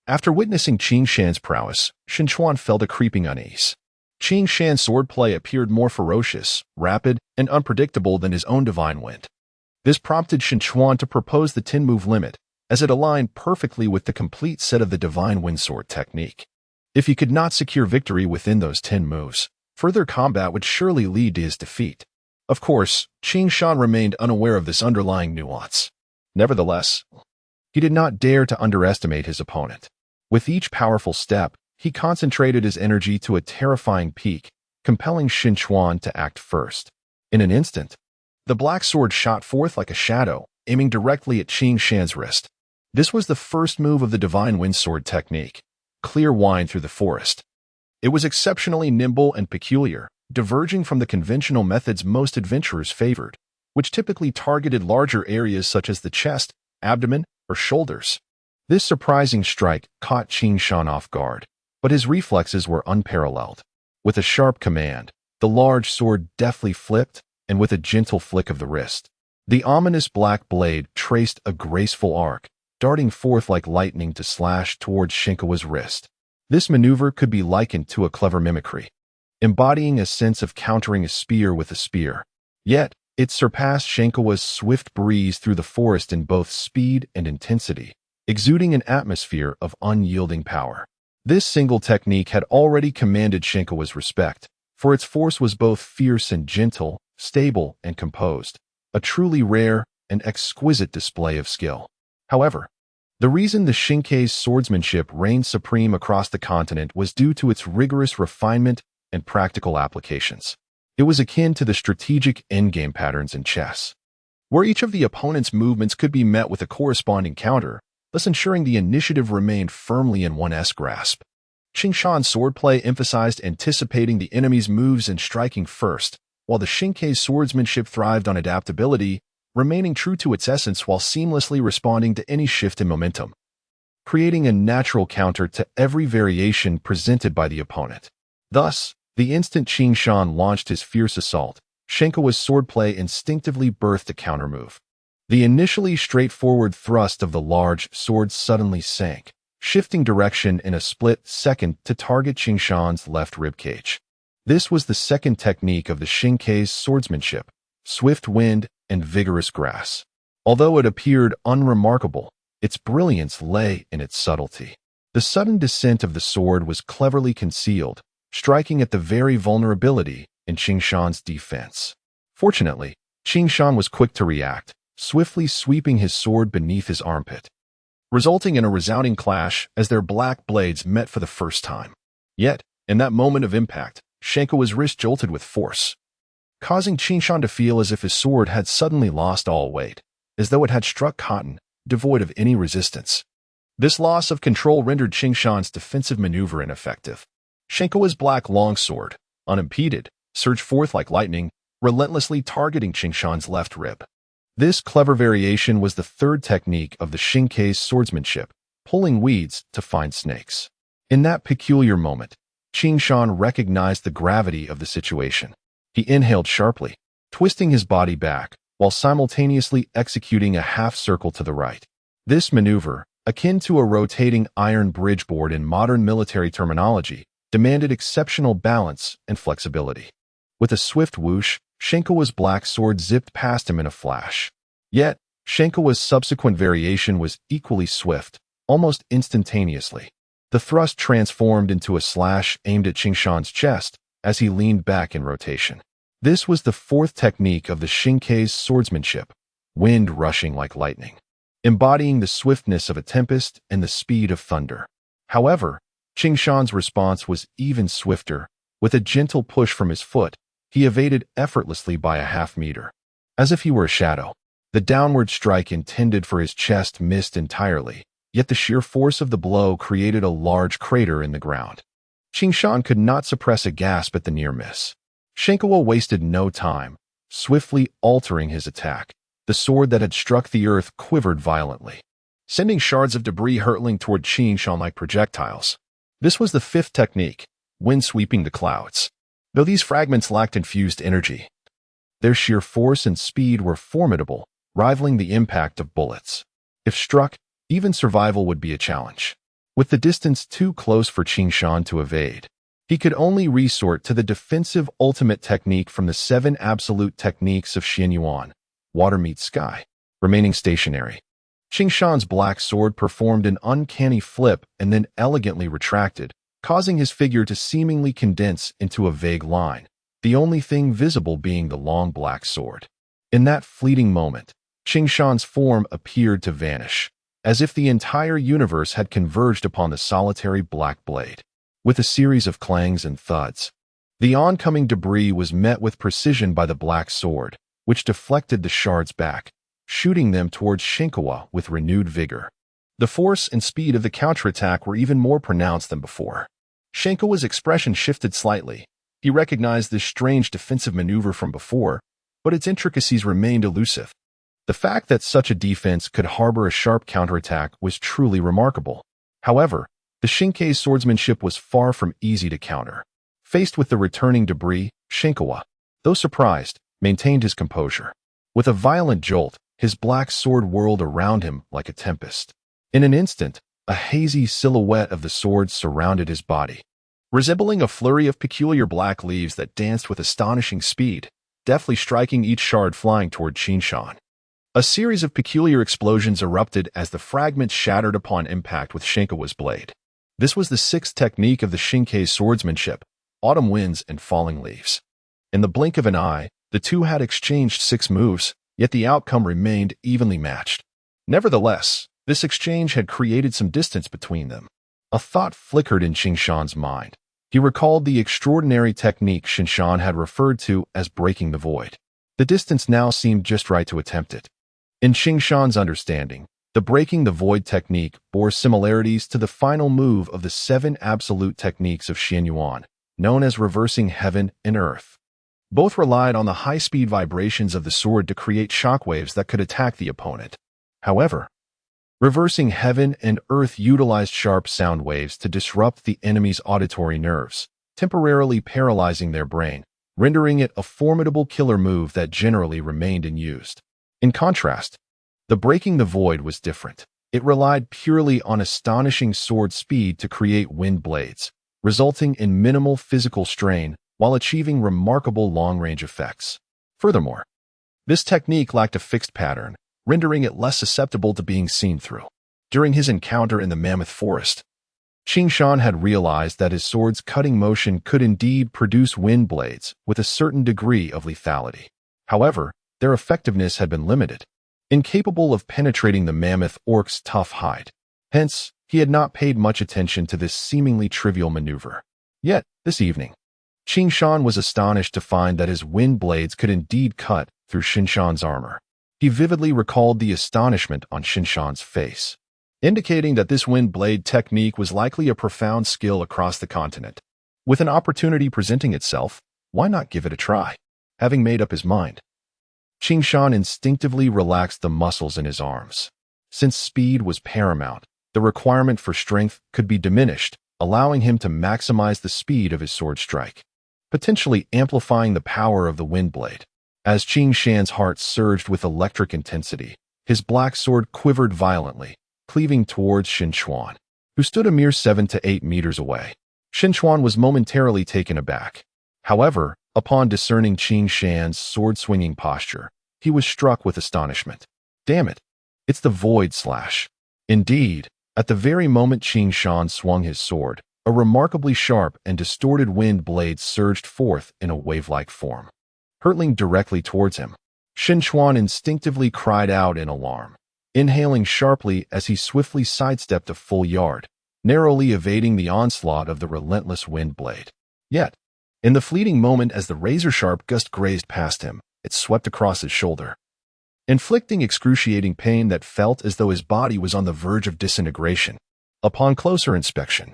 after witnessing Qing Shan's prowess, Xuanyuan felt a creeping unease. Qing Shan's swordplay appeared more ferocious, rapid, and unpredictable than his own divine wind. This prompted Xuanyuan to propose the 10-move limit, as it aligned perfectly with the complete set of the divine wind sword technique. If he could not secure victory within those 10 moves, further combat would surely lead to his defeat. Of course, Qing Shan remained unaware of this underlying nuance. Nevertheless, he did not dare to underestimate his opponent. With each powerful step, he concentrated his energy to a terrifying peak, compelling Xuanyuan to act first. In an instant, the black sword shot forth like a shadow, aiming directly at Qing Shan's wrist. This was the first move of the divine wind sword technique, clear wind through the forest. It was exceptionally nimble and peculiar, diverging from the conventional methods most adventurers favored, which typically targeted larger areas such as the chest, abdomen, or shoulders. This surprising strike caught Qing Shan off guard, but his reflexes were unparalleled. With a sharp command, the large sword deftly flipped, and with a gentle flick of the wrist, the ominous black blade traced a graceful arc, darting forth like lightning to slash towards Xuanyuan's wrist. This maneuver could be likened to a clever mimicry, embodying a sense of countering a spear with a spear. Yet, it surpassed Xuanyuan's swift breeze through the forest in both speed and intensity, exuding an atmosphere of unyielding power. This single technique had already commanded Xuanyuan's respect, for its force was both fierce and gentle, stable and composed, a truly rare and exquisite display of skill. However, the reason the Xinkei's swordsmanship reigned supreme across the continent was due to its rigorous refinement and practical applications. It was akin to the strategic endgame patterns in chess, where each of the opponent's movements could be met with a corresponding counter, thus ensuring the initiative remained firmly in one's grasp. Qing Shan's swordplay emphasized anticipating the enemy's moves and striking first, while the Xinkei's swordsmanship thrived on adaptability, remaining true to its essence while seamlessly responding to any shift in momentum, creating a natural counter to every variation presented by the opponent. Thus, the instant Qing Shan launched his fierce assault, Xuanyuan's swordplay instinctively birthed a countermove. The initially straightforward thrust of the large sword suddenly sank, shifting direction in a split second to target Qing Shan's left ribcage. This was the second technique of the Xinkei's swordsmanship, swift wind and vigorous grasp. Although it appeared unremarkable, its brilliance lay in its subtlety. The sudden descent of the sword was cleverly concealed, striking at the very vulnerability in Qing Shan's defense. Fortunately, Qing Shan was quick to react, swiftly sweeping his sword beneath his armpit, resulting in a resounding clash as their black blades met for the first time. Yet, in that moment of impact, Xuanyuan's wrist jolted with force, causing Qing Shan to feel as if his sword had suddenly lost all weight, as though it had struck cotton, devoid of any resistance. This loss of control rendered Qing Shan's defensive maneuver ineffective. Xuanyuan's black longsword, unimpeded, surged forth like lightning, relentlessly targeting Qing Shan's left rib. This clever variation was the third technique of the Xinkei's swordsmanship, pulling weeds to find snakes. In that peculiar moment, Qing Shan recognized the gravity of the situation. He inhaled sharply, twisting his body back, while simultaneously executing a half-circle to the right. This maneuver, akin to a rotating iron bridgeboard in modern military terminology, demanded exceptional balance and flexibility. With a swift whoosh, Xuanyuan's black sword zipped past him in a flash. Yet, Xuanyuan's subsequent variation was equally swift, almost instantaneously. The thrust transformed into a slash aimed at Qing Shan's chest as he leaned back in rotation. This was the fourth technique of the Xinkei's swordsmanship, wind rushing like lightning, embodying the swiftness of a tempest and the speed of thunder. However, Qing Shan's response was even swifter. With a gentle push from his foot, he evaded effortlessly by a half-meter. As if he were a shadow, the downward strike intended for his chest missed entirely, yet the sheer force of the blow created a large crater in the ground. Qing Shan could not suppress a gasp at the near miss. Xuanyuan wasted no time, swiftly altering his attack. The sword that had struck the earth quivered violently, sending shards of debris hurtling toward Qing Shan like projectiles. This was the fifth technique, wind sweeping the clouds. Though these fragments lacked infused energy, their sheer force and speed were formidable, rivaling the impact of bullets. If struck, even survival would be a challenge. With the distance too close for Qing Shan to evade, He could only resort to the defensive ultimate technique from the 7 absolute techniques of Xuanyuan, water meets sky, remaining stationary. Qing Shan's black sword performed an uncanny flip and then elegantly retracted, causing his figure to seemingly condense into a vague line, the only thing visible being the long black sword. In that fleeting moment, Qing Shan's form appeared to vanish, as if the entire universe had converged upon the solitary black blade. With a series of clangs and thuds, the oncoming debris was met with precision by the black sword, which deflected the shards back, shooting them towards Shinkawa with renewed vigor. The force and speed of the counterattack were even more pronounced than before. Shinkawa's expression shifted slightly. He recognized this strange defensive maneuver from before, but its intricacies remained elusive. The fact that such a defense could harbor a sharp counterattack was truly remarkable. However, the Shinkei's swordsmanship was far from easy to counter. Faced with the returning debris, Shinkawa, though surprised, maintained his composure. With a violent jolt, his black sword whirled around him like a tempest. In an instant, a hazy silhouette of the sword surrounded his body, resembling a flurry of peculiar black leaves that danced with astonishing speed, deftly striking each shard flying toward Qing Shan. A series of peculiar explosions erupted as the fragments shattered upon impact with Shinkawa's blade. This was the 6th technique of the Shinkei's swordsmanship, autumn winds and falling leaves. In the blink of an eye, the two had exchanged 6 moves, yet the outcome remained evenly matched. Nevertheless, this exchange had created some distance between them. A thought flickered in Qing Shan's mind. He recalled the extraordinary technique Qin Shan had referred to as breaking the void. The distance now seemed just right to attempt it. In Qing Shan's understanding, the breaking the void technique bore similarities to the final move of the 7 absolute techniques of Xuanyuan, known as reversing heaven and earth. Both relied on the high-speed vibrations of the sword to create shockwaves that could attack the opponent. However, reversing heaven and earth utilized sharp sound waves to disrupt the enemy's auditory nerves, temporarily paralyzing their brain, rendering it a formidable killer move that generally remained unused. In contrast, the breaking the void was different. It relied purely on astonishing sword speed to create wind blades, resulting in minimal physical strain while achieving remarkable long-range effects. Furthermore, this technique lacked a fixed pattern, rendering it less susceptible to being seen through. During his encounter in the Mammoth Forest, Qing Shan had realized that his sword's cutting motion could indeed produce wind blades with a certain degree of lethality. However, their effectiveness had been limited, incapable of penetrating the mammoth orc's tough hide. Hence, he had not paid much attention to this seemingly trivial maneuver. Yet, this evening, Qing Shan was astonished to find that his wind blades could indeed cut through Qin Shan's armor. He vividly recalled the astonishment on Qin Shan's face, indicating that this wind blade technique was likely a profound skill across the continent. With an opportunity presenting itself, why not give it a try? Having made up his mind, Qing Shan instinctively relaxed the muscles in his arms. Since speed was paramount, the requirement for strength could be diminished, allowing him to maximize the speed of his sword strike, potentially amplifying the power of the wind blade. As Qing Shan's heart surged with electric intensity, his black sword quivered violently, cleaving towards Xuanyuan, who stood a mere 7 to 8 meters away. Xuanyuan was momentarily taken aback. However, upon discerning Qing Shan's sword-swinging posture, he was struck with astonishment. Damn it, it's the Void Slash. Indeed, at the very moment Qing Shan swung his sword, a remarkably sharp and distorted wind blade surged forth in a wave-like form, hurtling directly towards him. Xuanyuan instinctively cried out in alarm, inhaling sharply as he swiftly sidestepped a full yard, narrowly evading the onslaught of the relentless wind blade. Yet, in the fleeting moment as the razor-sharp gust grazed past him, it swept across his shoulder, inflicting excruciating pain that felt as though his body was on the verge of disintegration. Upon closer inspection,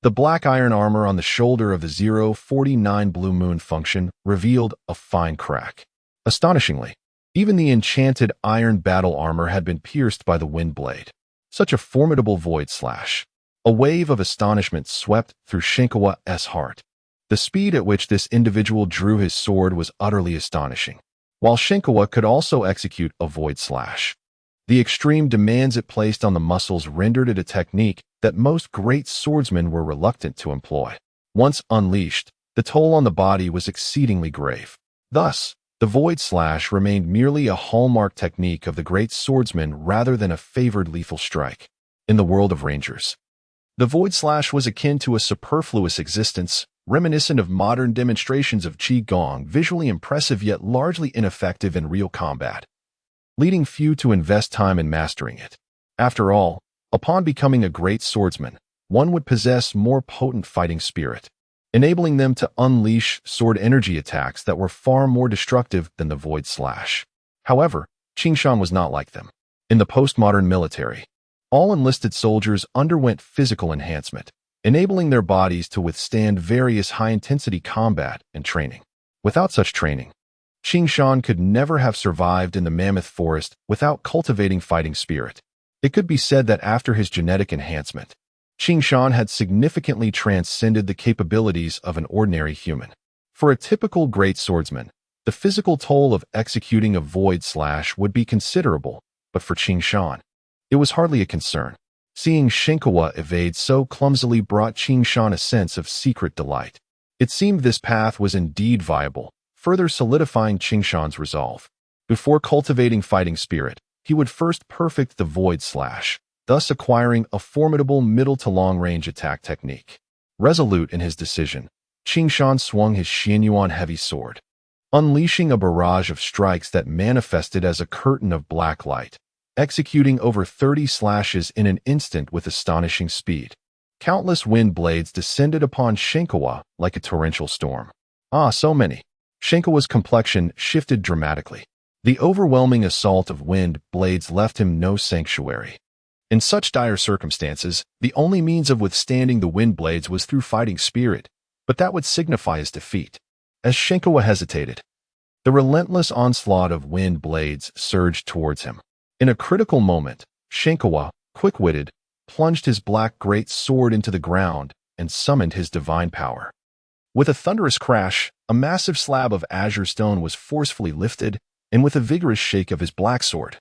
the black iron armor on the shoulder of the 049 Blue Moon function revealed a fine crack. Astonishingly, even the enchanted iron battle armor had been pierced by the wind blade. Such a formidable void slash. A wave of astonishment swept through Shinkawa's heart. The speed at which this individual drew his sword was utterly astonishing. While Shinkawa could also execute a void slash, the extreme demands it placed on the muscles rendered it a technique that most great swordsmen were reluctant to employ. Once unleashed, the toll on the body was exceedingly grave. Thus, the void slash remained merely a hallmark technique of the great swordsman rather than a favored lethal strike. In the world of rangers, the void slash was akin to a superfluous existence, reminiscent of modern demonstrations of qigong, visually impressive yet largely ineffective in real combat, leading few to invest time in mastering it. After all, upon becoming a great swordsman, one would possess more potent fighting spirit, enabling them to unleash sword energy attacks that were far more destructive than the void slash. However, Qing Shan was not like them. In the postmodern military, all enlisted soldiers underwent physical enhancement, enabling their bodies to withstand various high-intensity combat and training. Without such training, Qing Shan could never have survived in the mammoth forest without cultivating fighting spirit. It could be said that after his genetic enhancement, Qing Shan had significantly transcended the capabilities of an ordinary human. For a typical great swordsman, the physical toll of executing a void slash would be considerable, but for Qing Shan, it was hardly a concern. Seeing Shinkawa evade so clumsily brought Qing Shan a sense of secret delight. It seemed this path was indeed viable, further solidifying Qing Shan's resolve. Before cultivating fighting spirit, he would first perfect the void slash, thus acquiring a formidable middle to long-range attack technique. Resolute in his decision, Qing Shan swung his Xuanyuan heavy sword, unleashing a barrage of strikes that manifested as a curtain of black light, executing over 30 slashes in an instant with astonishing speed. Countless wind blades descended upon Shinkawa like a torrential storm. So many. Shinkawa's complexion shifted dramatically. The overwhelming assault of wind blades left him no sanctuary. In such dire circumstances, the only means of withstanding the wind blades was through fighting spirit, but that would signify his defeat. As Shinkawa hesitated, the relentless onslaught of wind blades surged towards him. In a critical moment, Shinkawa, quick-witted, plunged his black great sword into the ground and summoned his divine power. With a thunderous crash, a massive slab of azure stone was forcefully lifted, and with a vigorous shake of his black sword,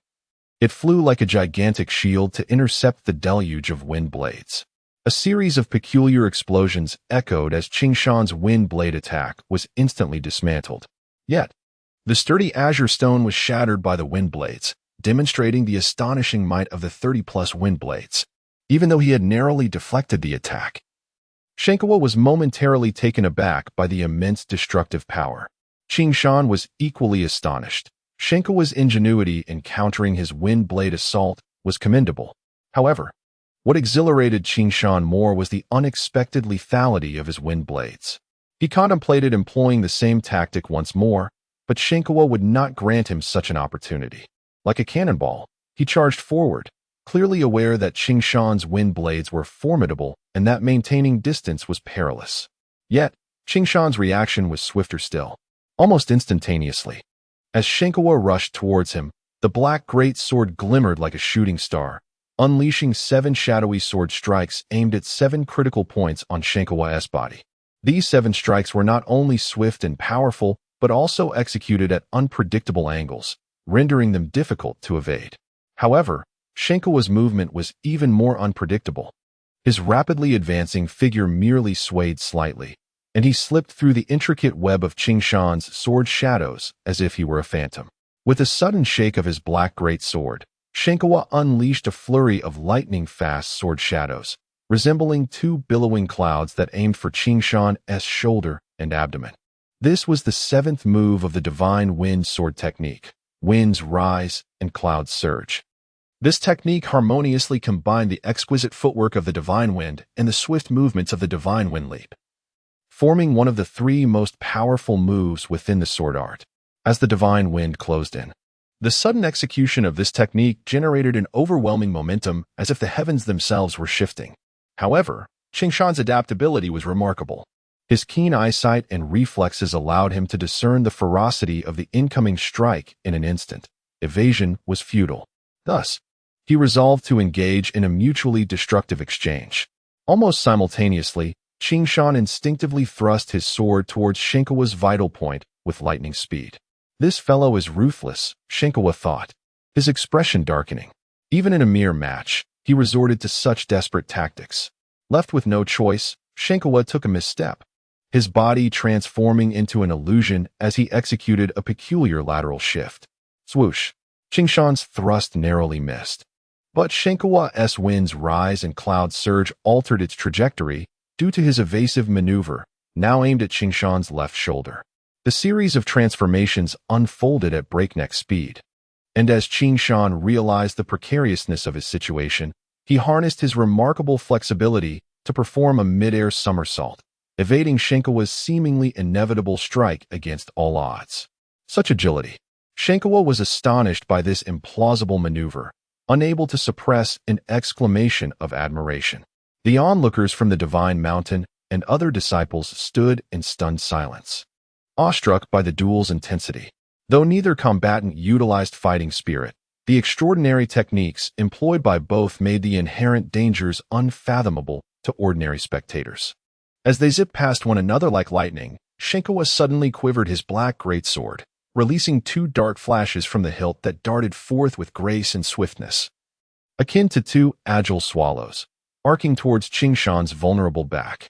it flew like a gigantic shield to intercept the deluge of wind blades. A series of peculiar explosions echoed as Qing Shan's wind blade attack was instantly dismantled. Yet, the sturdy azure stone was shattered by the wind blades, demonstrating the astonishing might of the 30-plus wind blades. Even though he had narrowly deflected the attack, Shinkawa was momentarily taken aback by the immense destructive power. Qing Shan was equally astonished. Shinkawa's ingenuity in countering his wind blade assault was commendable. However, what exhilarated Qing Shan more was the unexpected lethality of his wind blades. He contemplated employing the same tactic once more, but Shinkawa would not grant him such an opportunity. Like a cannonball, he charged forward, clearly aware that Qing Shan's wind blades were formidable and that maintaining distance was perilous. Yet, Qing Shan's reaction was swifter still. Almost instantaneously, as Shinkawa rushed towards him, the black great sword glimmered like a shooting star, unleashing 7 shadowy sword strikes aimed at 7 critical points on Shinkawa's body. These 7 strikes were not only swift and powerful, but also executed at unpredictable angles, rendering them difficult to evade. However, Shinkawa's movement was even more unpredictable. His rapidly advancing figure merely swayed slightly, and he slipped through the intricate web of Qing Shan's sword shadows as if he were a phantom. With a sudden shake of his black great sword, Shinkawa unleashed a flurry of lightning-fast sword shadows, resembling 2 billowing clouds that aimed for Qing Shan's shoulder and abdomen. This was the 7th move of the Divine Wind sword technique. Winds rise and clouds surge. This technique harmoniously combined the exquisite footwork of the Divine Wind and the swift movements of the Divine Wind leap, forming one of the 3 most powerful moves within the sword art. As the Divine Wind closed in, the sudden execution of this technique generated an overwhelming momentum as if the heavens themselves were shifting. However, Qing Shan's adaptability was remarkable. His keen eyesight and reflexes allowed him to discern the ferocity of the incoming strike in an instant. Evasion was futile. Thus, he resolved to engage in a mutually destructive exchange. Almost simultaneously, Qing Shan instinctively thrust his sword towards Shinkawa's vital point with lightning speed. This fellow is ruthless, Shinkawa thought, his expression darkening. Even in a mere match, he resorted to such desperate tactics. Left with no choice, Shenkawa took a misstep, his body transforming into an illusion as he executed a peculiar lateral shift. Swoosh! Qingshan's thrust narrowly missed. But Shenkawa's wind's rise and cloud surge altered its trajectory due to his evasive maneuver, now aimed at Qingshan's left shoulder. The series of transformations unfolded at breakneck speed. And as Qingshan realized the precariousness of his situation, he harnessed his remarkable flexibility to perform a mid-air somersault, evading Shenkawa's seemingly inevitable strike against all odds. Such agility! Shenkawa was astonished by this implausible maneuver, unable to suppress an exclamation of admiration. The onlookers from the Divine Mountain and other disciples stood in stunned silence, awestruck by the duel's intensity. Though neither combatant utilized fighting spirit, the extraordinary techniques employed by both made the inherent dangers unfathomable to ordinary spectators. As they zipped past one another like lightning, Shenkawa suddenly quivered his black great sword, releasing two dark flashes from the hilt that darted forth with grace and swiftness, akin to two agile swallows, arcing towards Qingshan's vulnerable back.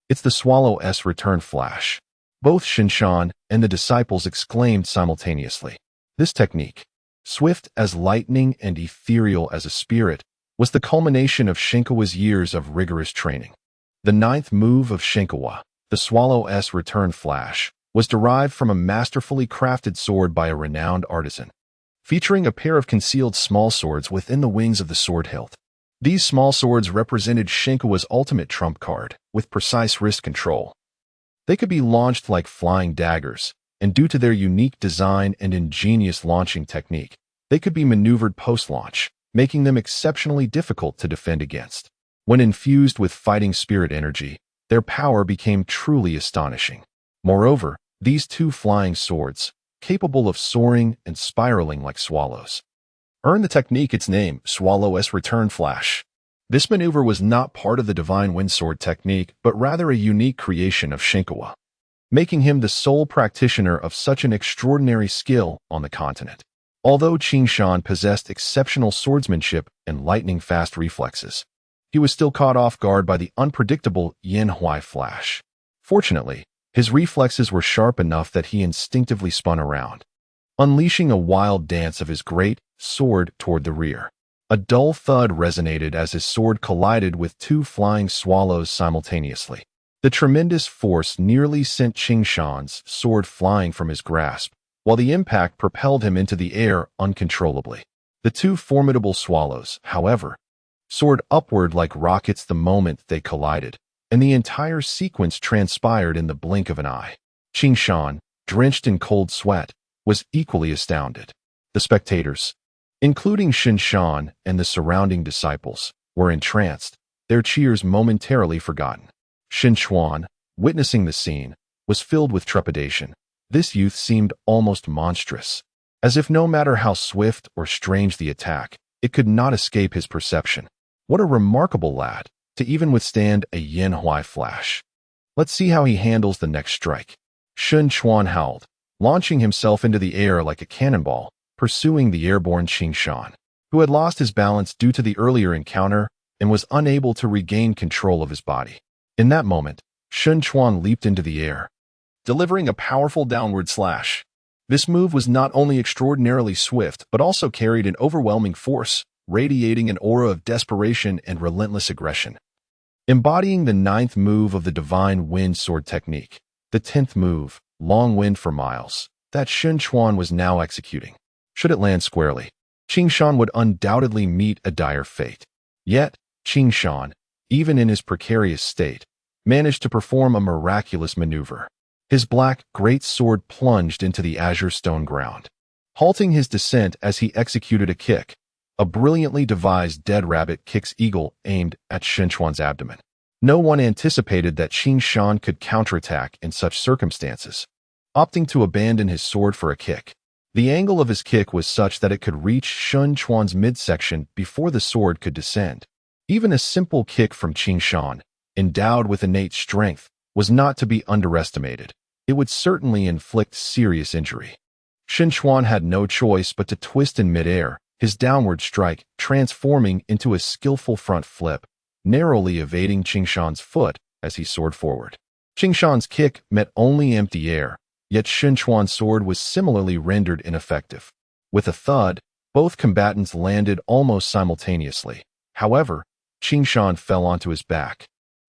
It's the swallow's return flash. Both Qingshan and the disciples exclaimed simultaneously. This technique, swift as lightning and ethereal as a spirit, was the culmination of Shenkawa's years of rigorous training. The ninth move of Shenkawa, the swallow's return flash, was derived from a masterfully crafted sword by a renowned artisan, featuring a pair of concealed small swords within the wings of the sword hilt. These small swords represented Shenkawa's ultimate trump card, with precise wrist control. They could be launched like flying daggers, and due to their unique design and ingenious launching technique, they could be maneuvered post-launch, making them exceptionally difficult to defend against. When infused with fighting spirit energy, their power became truly astonishing. Moreover, these two flying swords, capable of soaring and spiraling like swallows, earned the technique its name, Swallow's Return Flash. This maneuver was not part of the Divine Wind Sword technique, but rather a unique creation of Shenkawa, making him the sole practitioner of such an extraordinary skill on the continent. Although Qingshan possessed exceptional swordsmanship and lightning-fast reflexes, he was still caught off guard by the unpredictable Yanhui flash. Fortunately, his reflexes were sharp enough that he instinctively spun around, unleashing a wild dance of his great sword toward the rear. A dull thud resonated as his sword collided with two flying swallows simultaneously. The tremendous force nearly sent Qingshan's sword flying from his grasp, while the impact propelled him into the air uncontrollably. The two formidable swallows, however, soared upward like rockets the moment they collided, and the entire sequence transpired in the blink of an eye. Qingshan, drenched in cold sweat, was equally astounded. The spectators, including Qingshan and the surrounding disciples, were entranced, their cheers momentarily forgotten. Xuanyuan, witnessing the scene, was filled with trepidation. This youth seemed almost monstrous, as if no matter how swift or strange the attack, it could not escape his perception. What a remarkable lad, to even withstand a Yanhui flash. Let's see how he handles the next strike. Xuanyuan howled, launching himself into the air like a cannonball, pursuing the airborne Qingshan, who had lost his balance due to the earlier encounter and was unable to regain control of his body. In that moment, Xuanyuan leaped into the air, delivering a powerful downward slash. This move was not only extraordinarily swift, but also carried an overwhelming force, radiating an aura of desperation and relentless aggression. Embodying the ninth move of the Divine Wind Sword technique, the 10th move, Long Wind for Miles, that Xuanyuan was now executing. Should it land squarely, Qingshan would undoubtedly meet a dire fate. Yet, Qingshan, even in his precarious state, managed to perform a miraculous maneuver. His black great sword plunged into the azure stone ground, halting his descent as he executed a kick, a brilliantly devised dead rabbit kick's eagle aimed at Xuanyuan's abdomen. No one anticipated that Qingshan could counterattack in such circumstances, opting to abandon his sword for a kick. The angle of his kick was such that it could reach Xuanyuan's midsection before the sword could descend. Even a simple kick from Qingshan, endowed with innate strength, was not to be underestimated. It would certainly inflict serious injury. Xuanyuan had no choice but to twist in midair, his downward strike transforming into a skillful front flip, narrowly evading Qing Shan's foot as he soared forward. Qing Shan's kick met only empty air, yet Xuanyuan's sword was similarly rendered ineffective. With a thud, both combatants landed almost simultaneously. However, Qing Shan fell onto his back,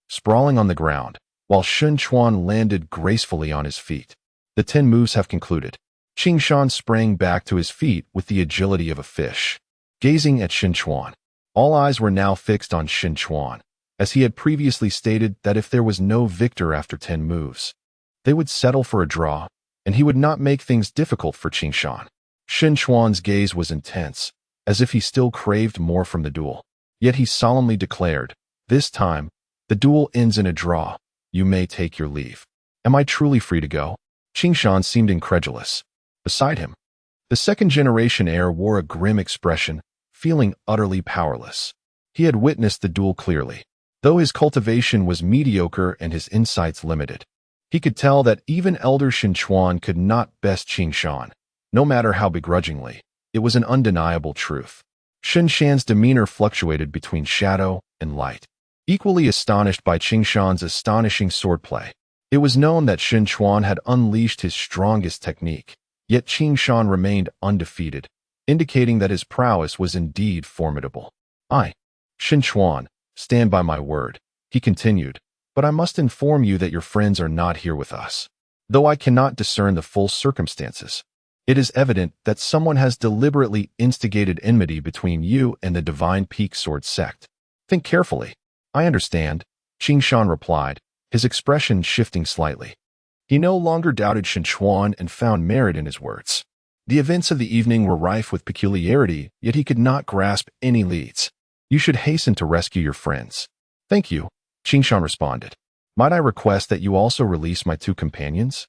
sprawling on the ground, while Xuanyuan landed gracefully on his feet. The 10 moves have concluded. Qing Shan sprang back to his feet with the agility of a fish, gazing at Xuanyuan. All eyes were now fixed on Xuanyuan, as he had previously stated that if there was no victor after 10 moves, they would settle for a draw, and he would not make things difficult for Qing Shan. Xuanyuan's gaze was intense, as if he still craved more from the duel. Yet he solemnly declared, "This time, the duel ends in a draw. You may take your leave." "Am I truly free to go?" Qing Shan seemed incredulous. Beside him, the second-generation heir wore a grim expression, feeling utterly powerless. He had witnessed the duel clearly. Though his cultivation was mediocre and his insights limited, he could tell that even elder Xuanyuan could not best Qing Shan, no matter how begrudgingly. It was an undeniable truth. Qing Shan's demeanor fluctuated between shadow and light. Equally astonished by Qing Shan's astonishing swordplay, it was known that Xuanyuan had unleashed his strongest technique, yet Qing Shan remained undefeated, indicating that his prowess was indeed formidable. Xuanyuan, stand by my word," he continued, "but I must inform you that your friends are not here with us. Though I cannot discern the full circumstances, it is evident that someone has deliberately instigated enmity between you and the Divine Peak Sword sect. Think carefully." "I understand," Qing Shan replied, his expression shifting slightly. He no longer doubted Xuanyuan and found merit in his words. The events of the evening were rife with peculiarity, yet he could not grasp any leads. "You should hasten to rescue your friends." "Thank you," Qing Shan responded. "Might I request that you also release my 2 companions?"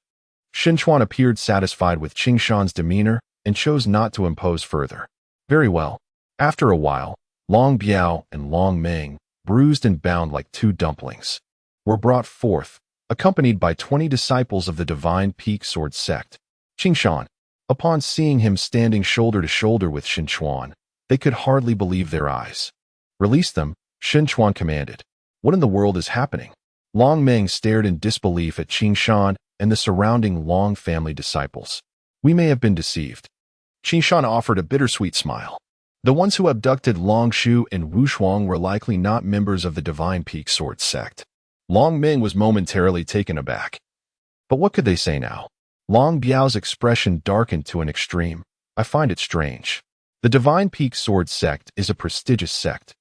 Xuanyuan appeared satisfied with Qing Shan's demeanor and chose not to impose further. "Very well." After a while, Long Biao and Long Meng, bruised and bound like 2 dumplings, were brought forth, accompanied by 20 disciples of the Divine Peak Sword sect. Qing Shan, upon seeing him standing shoulder to shoulder with Xuanyuan, they could hardly believe their eyes. "Release them," Xuanyuan commanded. "What in the world is happening?" Long Meng stared in disbelief at Qing Shan and the surrounding Long family disciples. "We may have been deceived." Qing Shan offered a bittersweet smile. The ones who abducted Long Shu and Wu Shuang were likely not members of the Divine Peak Sword sect. Long Meng was momentarily taken aback. But what could they say now? Long Biao's expression darkened to an extreme. "I find it strange. The Divine Peak Sword sect is a prestigious sect.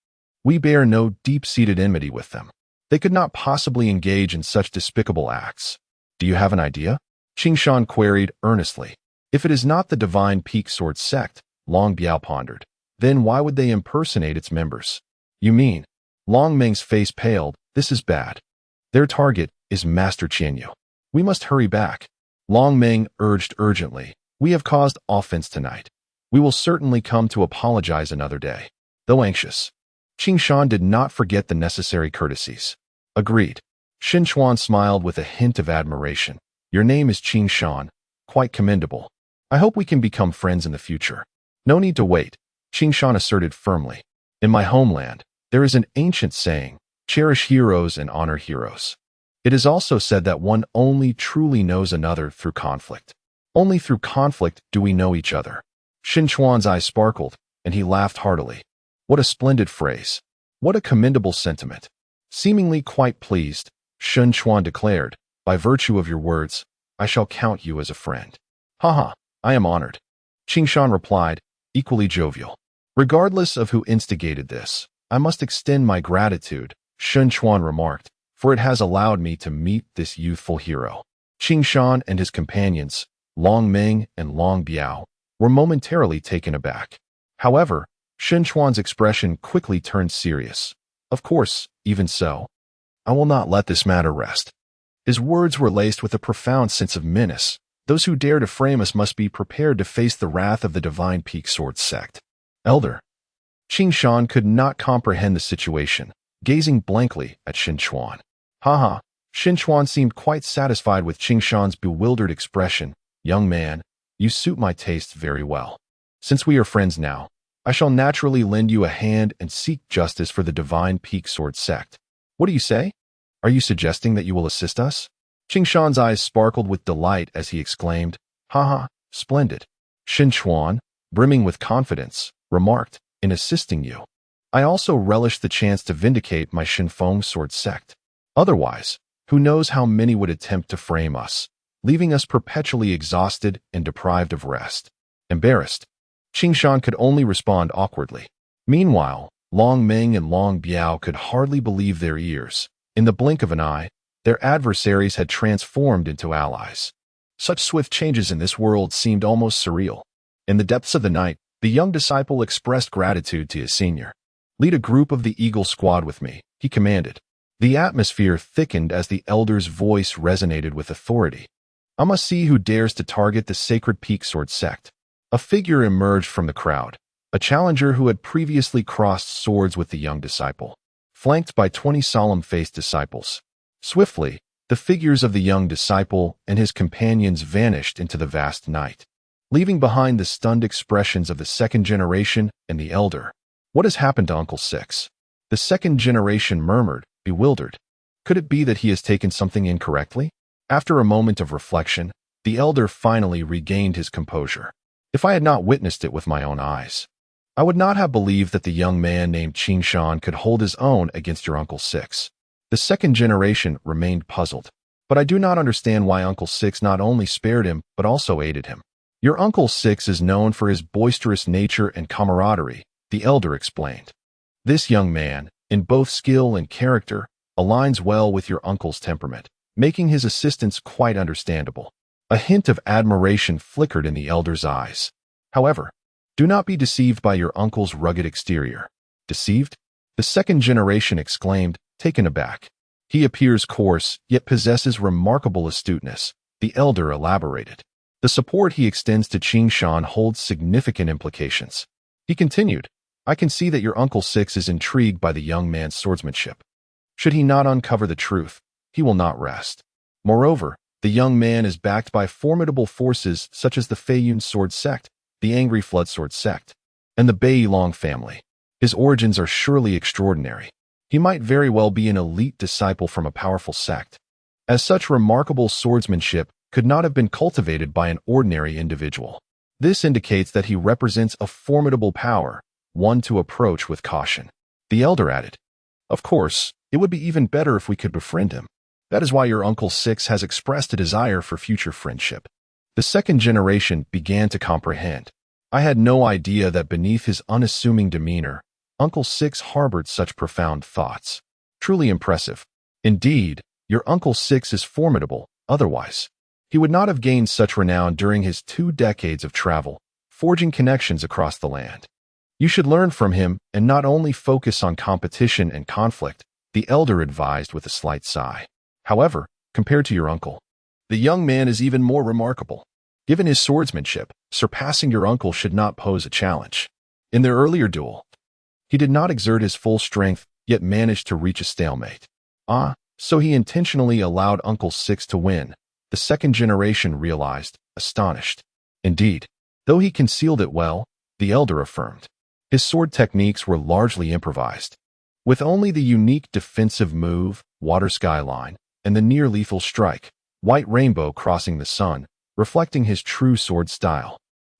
We bear no deep-seated enmity with them. They could not possibly engage in such despicable acts. Do you have an idea?" Qing Shan queried earnestly. "If it is not the Divine Peak Sword sect," Long Biao pondered, "then why would they impersonate its members?" "You mean?" Long Meng's face paled. "This is bad. Their target is Master Qianyu. We must hurry back." Long Meng urged urgently. "We have caused offense tonight. We will certainly come to apologize another day." Though anxious, Qing Shan did not forget the necessary courtesies. "Agreed." Xuanyuan smiled with a hint of admiration. "Your name is Qing Shan. Quite commendable. I hope we can become friends in the future." "No need to wait," Qing Shan asserted firmly. "In my homeland, there is an ancient saying, 'Cherish heroes and honor heroes.' It is also said that one only truly knows another through conflict. Only through conflict do we know each other." Xuanyuan's eyes sparkled, and he laughed heartily. What a splendid phrase. What a commendable sentiment. Seemingly quite pleased, Xuanyuan declared, "By virtue of your words, I shall count you as a friend." "Haha, I am honored," Qing Shan replied, equally jovial. "Regardless of who instigated this, I must extend my gratitude," Xuanyuan remarked, "for it has allowed me to meet this youthful hero." Qing Shan and his companions, Long Meng and Long Biao, were momentarily taken aback. However, Xuanyuan's expression quickly turned serious. "Of course, even so, I will not let this matter rest." His words were laced with a profound sense of menace. Those who dare to frame us must be prepared to face the wrath of the Divine Peak Sword sect. "Elder." Qing Shan could not comprehend the situation, gazing blankly at Xuanyuan. "Haha." Xuanyuan seemed quite satisfied with Qing Shan's bewildered expression. "Young man, you suit my taste very well. Since we are friends now, I shall naturally lend you a hand and seek justice for the divine peak sword sect. What do you say? Are you suggesting that you will assist us? Qing Shan's eyes sparkled with delight as he exclaimed, Haha, splendid. Xin Chuan, brimming with confidence, remarked, in assisting you. I also relish the chance to vindicate my Shinfeng sword sect. Otherwise, who knows how many would attempt to frame us, leaving us perpetually exhausted and deprived of rest. Embarrassed, Qing Shan could only respond awkwardly. Meanwhile, Long Ming and Long Biao could hardly believe their ears. In the blink of an eye, their adversaries had transformed into allies. Such swift changes in this world seemed almost surreal. In the depths of the night, the young disciple expressed gratitude to his senior. Lead a group of the Eagle Squad with me, he commanded. The atmosphere thickened as the elder's voice resonated with authority. I must see who dares to target the sacred peak sword sect. A figure emerged from the crowd, a challenger who had previously crossed swords with the young disciple, flanked by 20 solemn-faced disciples. Swiftly, the figures of the young disciple and his companions vanished into the vast night, leaving behind the stunned expressions of the second generation and the elder. What has happened to Uncle Six? The second generation murmured, bewildered. Could it be that he has taken something incorrectly? After a moment of reflection, the elder finally regained his composure. If I had not witnessed it with my own eyes, I would not have believed that the young man named Qing Shan could hold his own against your Uncle Six. The second generation remained puzzled. But I do not understand why Uncle Six not only spared him, but also aided him. Your Uncle Six is known for his boisterous nature and camaraderie, the elder explained. This young man, in both skill and character, aligns well with your uncle's temperament, making his assistance quite understandable. A hint of admiration flickered in the elder's eyes. However, do not be deceived by your uncle's rugged exterior. Deceived? The second generation exclaimed, taken aback. He appears coarse, yet possesses remarkable astuteness, the elder elaborated. The support he extends to Qing Shan holds significant implications. He continued, I can see that your Uncle Six is intrigued by the young man's swordsmanship. Should he not uncover the truth, he will not rest. Moreover, the young man is backed by formidable forces such as the Feiyun sword sect, the Angry Flood sword sect, and the Bai Long family. His origins are surely extraordinary. He might very well be an elite disciple from a powerful sect. As such remarkable swordsmanship could not have been cultivated by an ordinary individual. This indicates that he represents a formidable power, one to approach with caution. The elder added, Of course, it would be even better if we could befriend him. That is why your Uncle Six has expressed a desire for future friendship. The second generation began to comprehend. I had no idea that beneath his unassuming demeanor, Uncle Six harbored such profound thoughts. Truly impressive. Indeed, your Uncle Six is formidable, otherwise he would not have gained such renown during his 2 decades of travel, forging connections across the land. You should learn from him and not only focus on competition and conflict, the elder advised with a slight sigh. However, compared to your uncle, the young man is even more remarkable. Given his swordsmanship, surpassing your uncle should not pose a challenge. In their earlier duel, he did not exert his full strength, yet managed to reach a stalemate. So he intentionally allowed Uncle Six to win, the second generation realized, astonished. Indeed, though he concealed it well, the elder affirmed, his sword techniques were largely improvised. With only the unique defensive move, water skyline, and the near-lethal strike, white rainbow crossing the sun, reflecting his true sword style.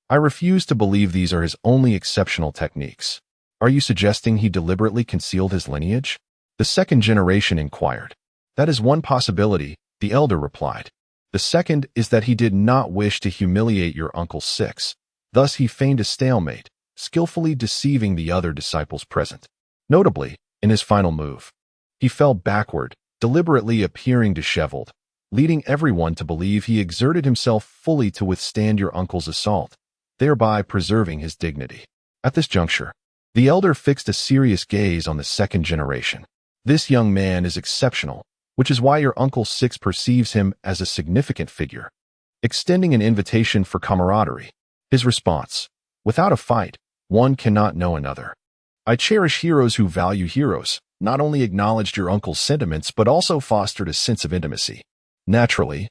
I refuse to believe these are his only exceptional techniques. Are you suggesting he deliberately concealed his lineage? The second generation inquired. That is one possibility, the elder replied. The second is that he did not wish to humiliate your Uncle Six. Thus he feigned a stalemate, skillfully deceiving the other disciples present. Notably, in his final move, he fell backward, deliberately appearing disheveled, leading everyone to believe he exerted himself fully to withstand your uncle's assault, thereby preserving his dignity. At this juncture, the elder fixed a serious gaze on the second generation. This young man is exceptional, which is why your Uncle Six perceives him as a significant figure, extending an invitation for camaraderie. His response, without a fight, one cannot know another. I cherish heroes who value heroes, not only acknowledged your uncle's sentiments but also fostered a sense of intimacy. Naturally,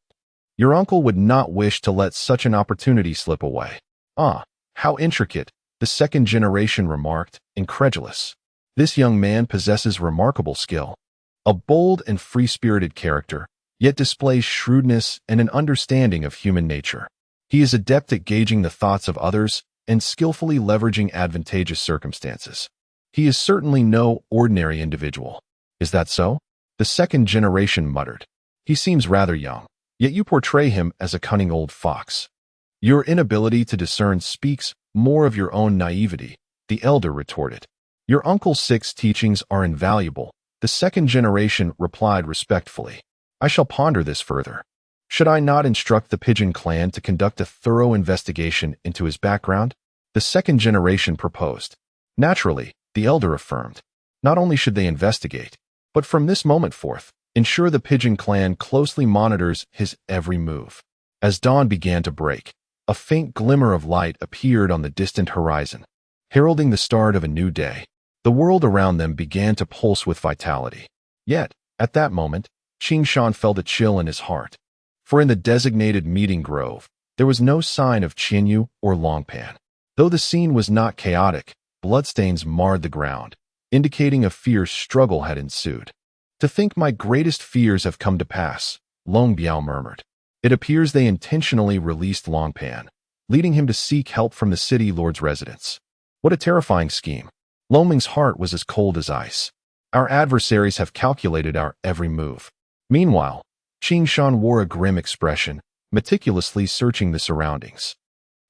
your uncle would not wish to let such an opportunity slip away. How intricate, The second generation remarked, incredulous. This young man possesses remarkable skill. A bold and free-spirited character, yet displays shrewdness and an understanding of human nature. He is adept at gauging the thoughts of others and skillfully leveraging advantageous circumstances. He is certainly no ordinary individual. Is that so? The second generation muttered. He seems rather young, yet you portray him as a cunning old fox. Your inability to discern speaks more of your own naivety, the elder retorted. Your uncle's 6 teachings are invaluable, the second generation replied respectfully. I shall ponder this further. Should I not instruct the Pigeon clan to conduct a thorough investigation into his background? The second generation proposed. Naturally, the elder affirmed. Not only should they investigate, but from this moment forth, ensure the Pigeon clan closely monitors his every move. As dawn began to break, a faint glimmer of light appeared on the distant horizon, heralding the start of a new day. The world around them began to pulse with vitality. Yet, at that moment, Qing Shan felt a chill in his heart. For in the designated meeting grove, there was no sign of Xuanyuan or Longpan. Though the scene was not chaotic, bloodstains marred the ground, indicating a fierce struggle had ensued. To think my greatest fears have come to pass, Long Biao murmured. It appears they intentionally released Longpan, leading him to seek help from the city lord's residence. What a terrifying scheme. Long Ming's heart was as cold as ice. Our adversaries have calculated our every move. Meanwhile, Qing Shan wore a grim expression, meticulously searching the surroundings.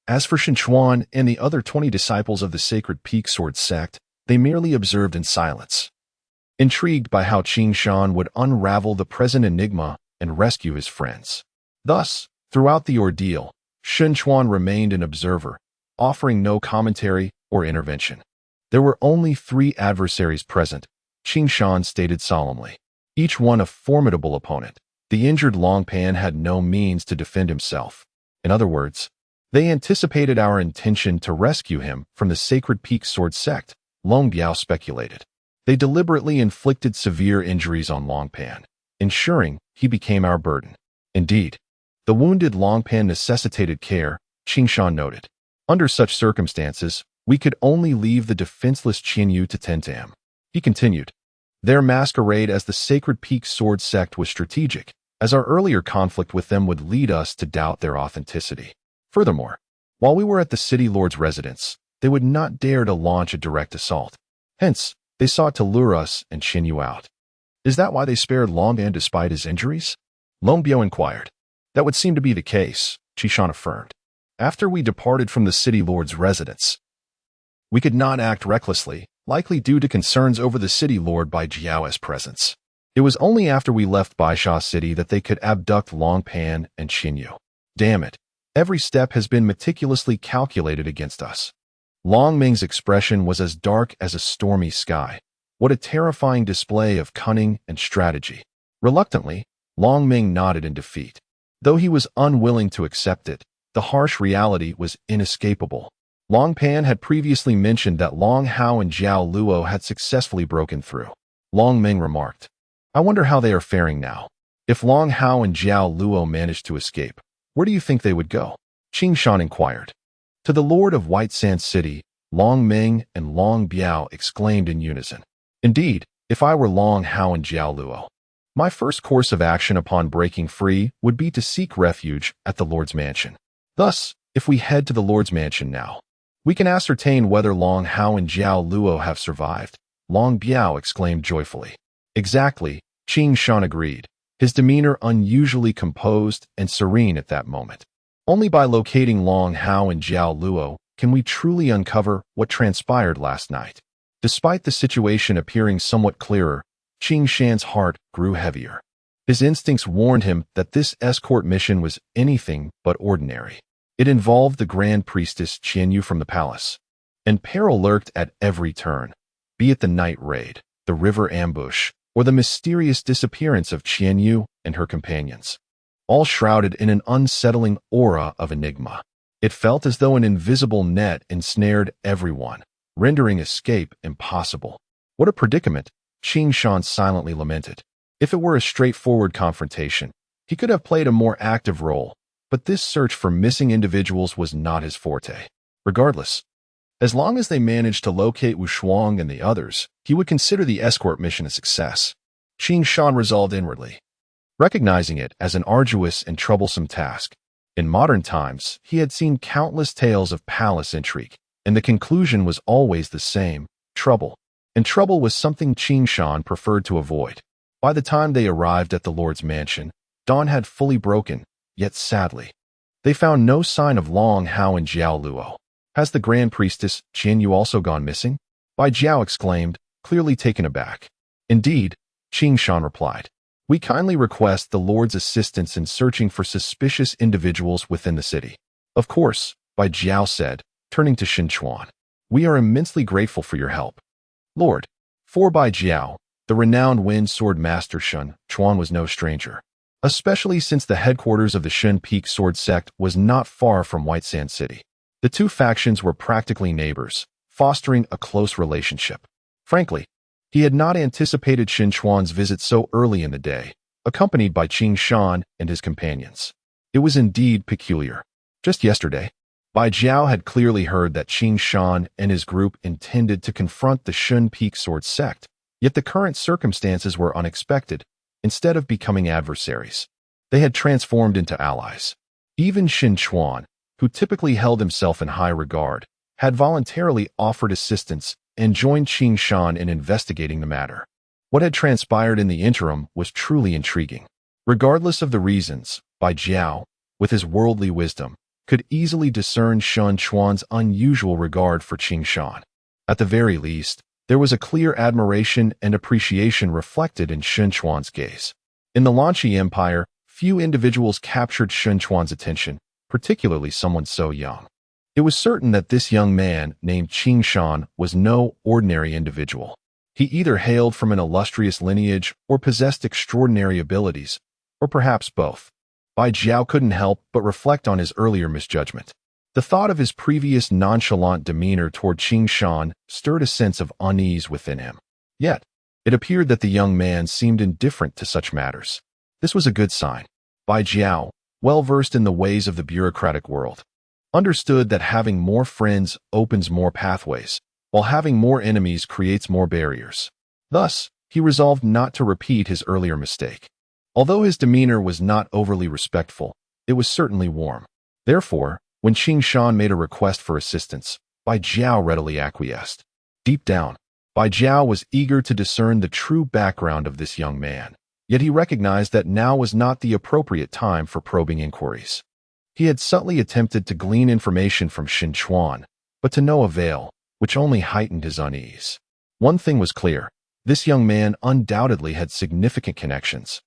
As for Xuanyuan and the other 20 disciples of the Sacred Peak Sword sect, they merely observed in silence. Intrigued by how Qing Shan would unravel the present enigma and rescue his friends. Thus, throughout the ordeal, Xuanyuan remained an observer, offering no commentary or intervention. There were only 3 adversaries present, Qing Shan stated solemnly. Each one a formidable opponent. The injured Longpan had no means to defend himself. In other words, they anticipated our intention to rescue him from the Sacred Peak Sword sect, Long Biao speculated. They deliberately inflicted severe injuries on Longpan, ensuring he became our burden. Indeed, the wounded Longpan necessitated care, Qing Shan noted. Under such circumstances, we could only leave the defenseless Xuanyuan to tend to him. He continued. Their masquerade as the Sacred Peak Sword sect was strategic, as our earlier conflict with them would lead us to doubt their authenticity. Furthermore, while we were at the city lord's residence, they would not dare to launch a direct assault. Hence, they sought to lure us and Xuanyuan out. Is that why they spared Longpan despite his injuries? Long Biao inquired. That would seem to be the case, Qing Shan affirmed. After we departed from the city lord's residence, we could not act recklessly, likely due to concerns over the city lord by Jiao's presence. It was only after we left Baisha City that they could abduct Longpan and Xuanyuan. Damn it, every step has been meticulously calculated against us. Long Ming's expression was as dark as a stormy sky. What a terrifying display of cunning and strategy. Reluctantly, Long Ming nodded in defeat. Though he was unwilling to accept it, the harsh reality was inescapable. Longpan had previously mentioned that Long Hao and Jiao Luo had successfully broken through. Long Ming remarked, I wonder how they are faring now. If Long Hao and Jiao Luo managed to escape, where do you think they would go? Qing Shan inquired. To the Lord of White Sand City, Long Ming and Long Biao exclaimed in unison. Indeed, if I were Long Hao and Jiao Luo, my first course of action upon breaking free would be to seek refuge at the Lord's mansion. Thus, if we head to the Lord's mansion now, we can ascertain whether Long Hao and Jiao Luo have survived, Long Biao exclaimed joyfully. Exactly, Qing Shan agreed, his demeanor unusually composed and serene at that moment. Only by locating Long Hao and Jiao Luo can we truly uncover what transpired last night. Despite the situation appearing somewhat clearer, Qing Shan's heart grew heavier. His instincts warned him that this escort mission was anything but ordinary. It involved the Grand Priestess Xuanyuan from the palace, and peril lurked at every turn, be it the night raid, the river ambush, or the mysterious disappearance of Xuanyuan and her companions, all shrouded in an unsettling aura of enigma. It felt as though an invisible net ensnared everyone, rendering escape impossible. What a predicament, Qing Shan silently lamented. If it were a straightforward confrontation, he could have played a more active role, but this search for missing individuals was not his forte. Regardless, As long as they managed to locate Wu Shuang and the others, he would consider the escort mission a success. Qing Shan resolved inwardly, recognizing it as an arduous and troublesome task. In modern times, he had seen countless tales of palace intrigue, and the conclusion was always the same: trouble. And trouble was something Qing Shan preferred to avoid. By the time they arrived at the Lord's mansion, dawn had fully broken, yet sadly, they found no sign of Long Hao and Jiao Luo. Has the Grand Priestess Qian Yu also gone missing? Bai Jiao exclaimed, clearly taken aback. Indeed, Qing Shan replied. We kindly request the Lord's assistance in searching for suspicious individuals within the city. Of course, Bai Jiao said, turning to Xin Chuan. We are immensely grateful for your help, Lord. For Bai Jiao, the renowned wind sword master Xin Chuan was no stranger, especially since the headquarters of the Shen Peak Sword Sect was not far from White Sand City. The two factions were practically neighbors, fostering a close relationship. Frankly, he had not anticipated Xin Chuan's visit so early in the day, accompanied by Qing Shan and his companions. It was indeed peculiar. Just yesterday, Bai Jiao had clearly heard that Qing Shan and his group intended to confront the Shen Peak Sword Sect, yet the current circumstances were unexpected. Instead of becoming adversaries, they had transformed into allies. Even Xin Chuan, who typically held himself in high regard, had voluntarily offered assistance and joined Qing Shan in investigating the matter. What had transpired in the interim was truly intriguing. Regardless of the reasons, Bai Jiao, with his worldly wisdom, could easily discern Xin Chuan's unusual regard for Qing Shan. At the very least, there was a clear admiration and appreciation reflected in Xin Chuan's gaze. In the Lanqi Empire, few individuals captured Xin Chuan's attention, particularly someone so young. It was certain that this young man, named Qing Shan, was no ordinary individual. He either hailed from an illustrious lineage or possessed extraordinary abilities, or perhaps both. Bai Jiao couldn't help but reflect on his earlier misjudgment. The thought of his previous nonchalant demeanor toward Qing Shan stirred a sense of unease within him. Yet, it appeared that the young man seemed indifferent to such matters. This was a good sign. Bai Jiao, well-versed in the ways of the bureaucratic world, understood that having more friends opens more pathways, while having more enemies creates more barriers. Thus, he resolved not to repeat his earlier mistake. Although his demeanor was not overly respectful, it was certainly warm. Therefore, when Qing Shan made a request for assistance, Bai Jiao readily acquiesced. Deep down, Bai Jiao was eager to discern the true background of this young man. Yet he recognized that now was not the appropriate time for probing inquiries. He had subtly attempted to glean information from Xin Chuan, but to no avail, which only heightened his unease. One thing was clear: this young man undoubtedly had significant connections.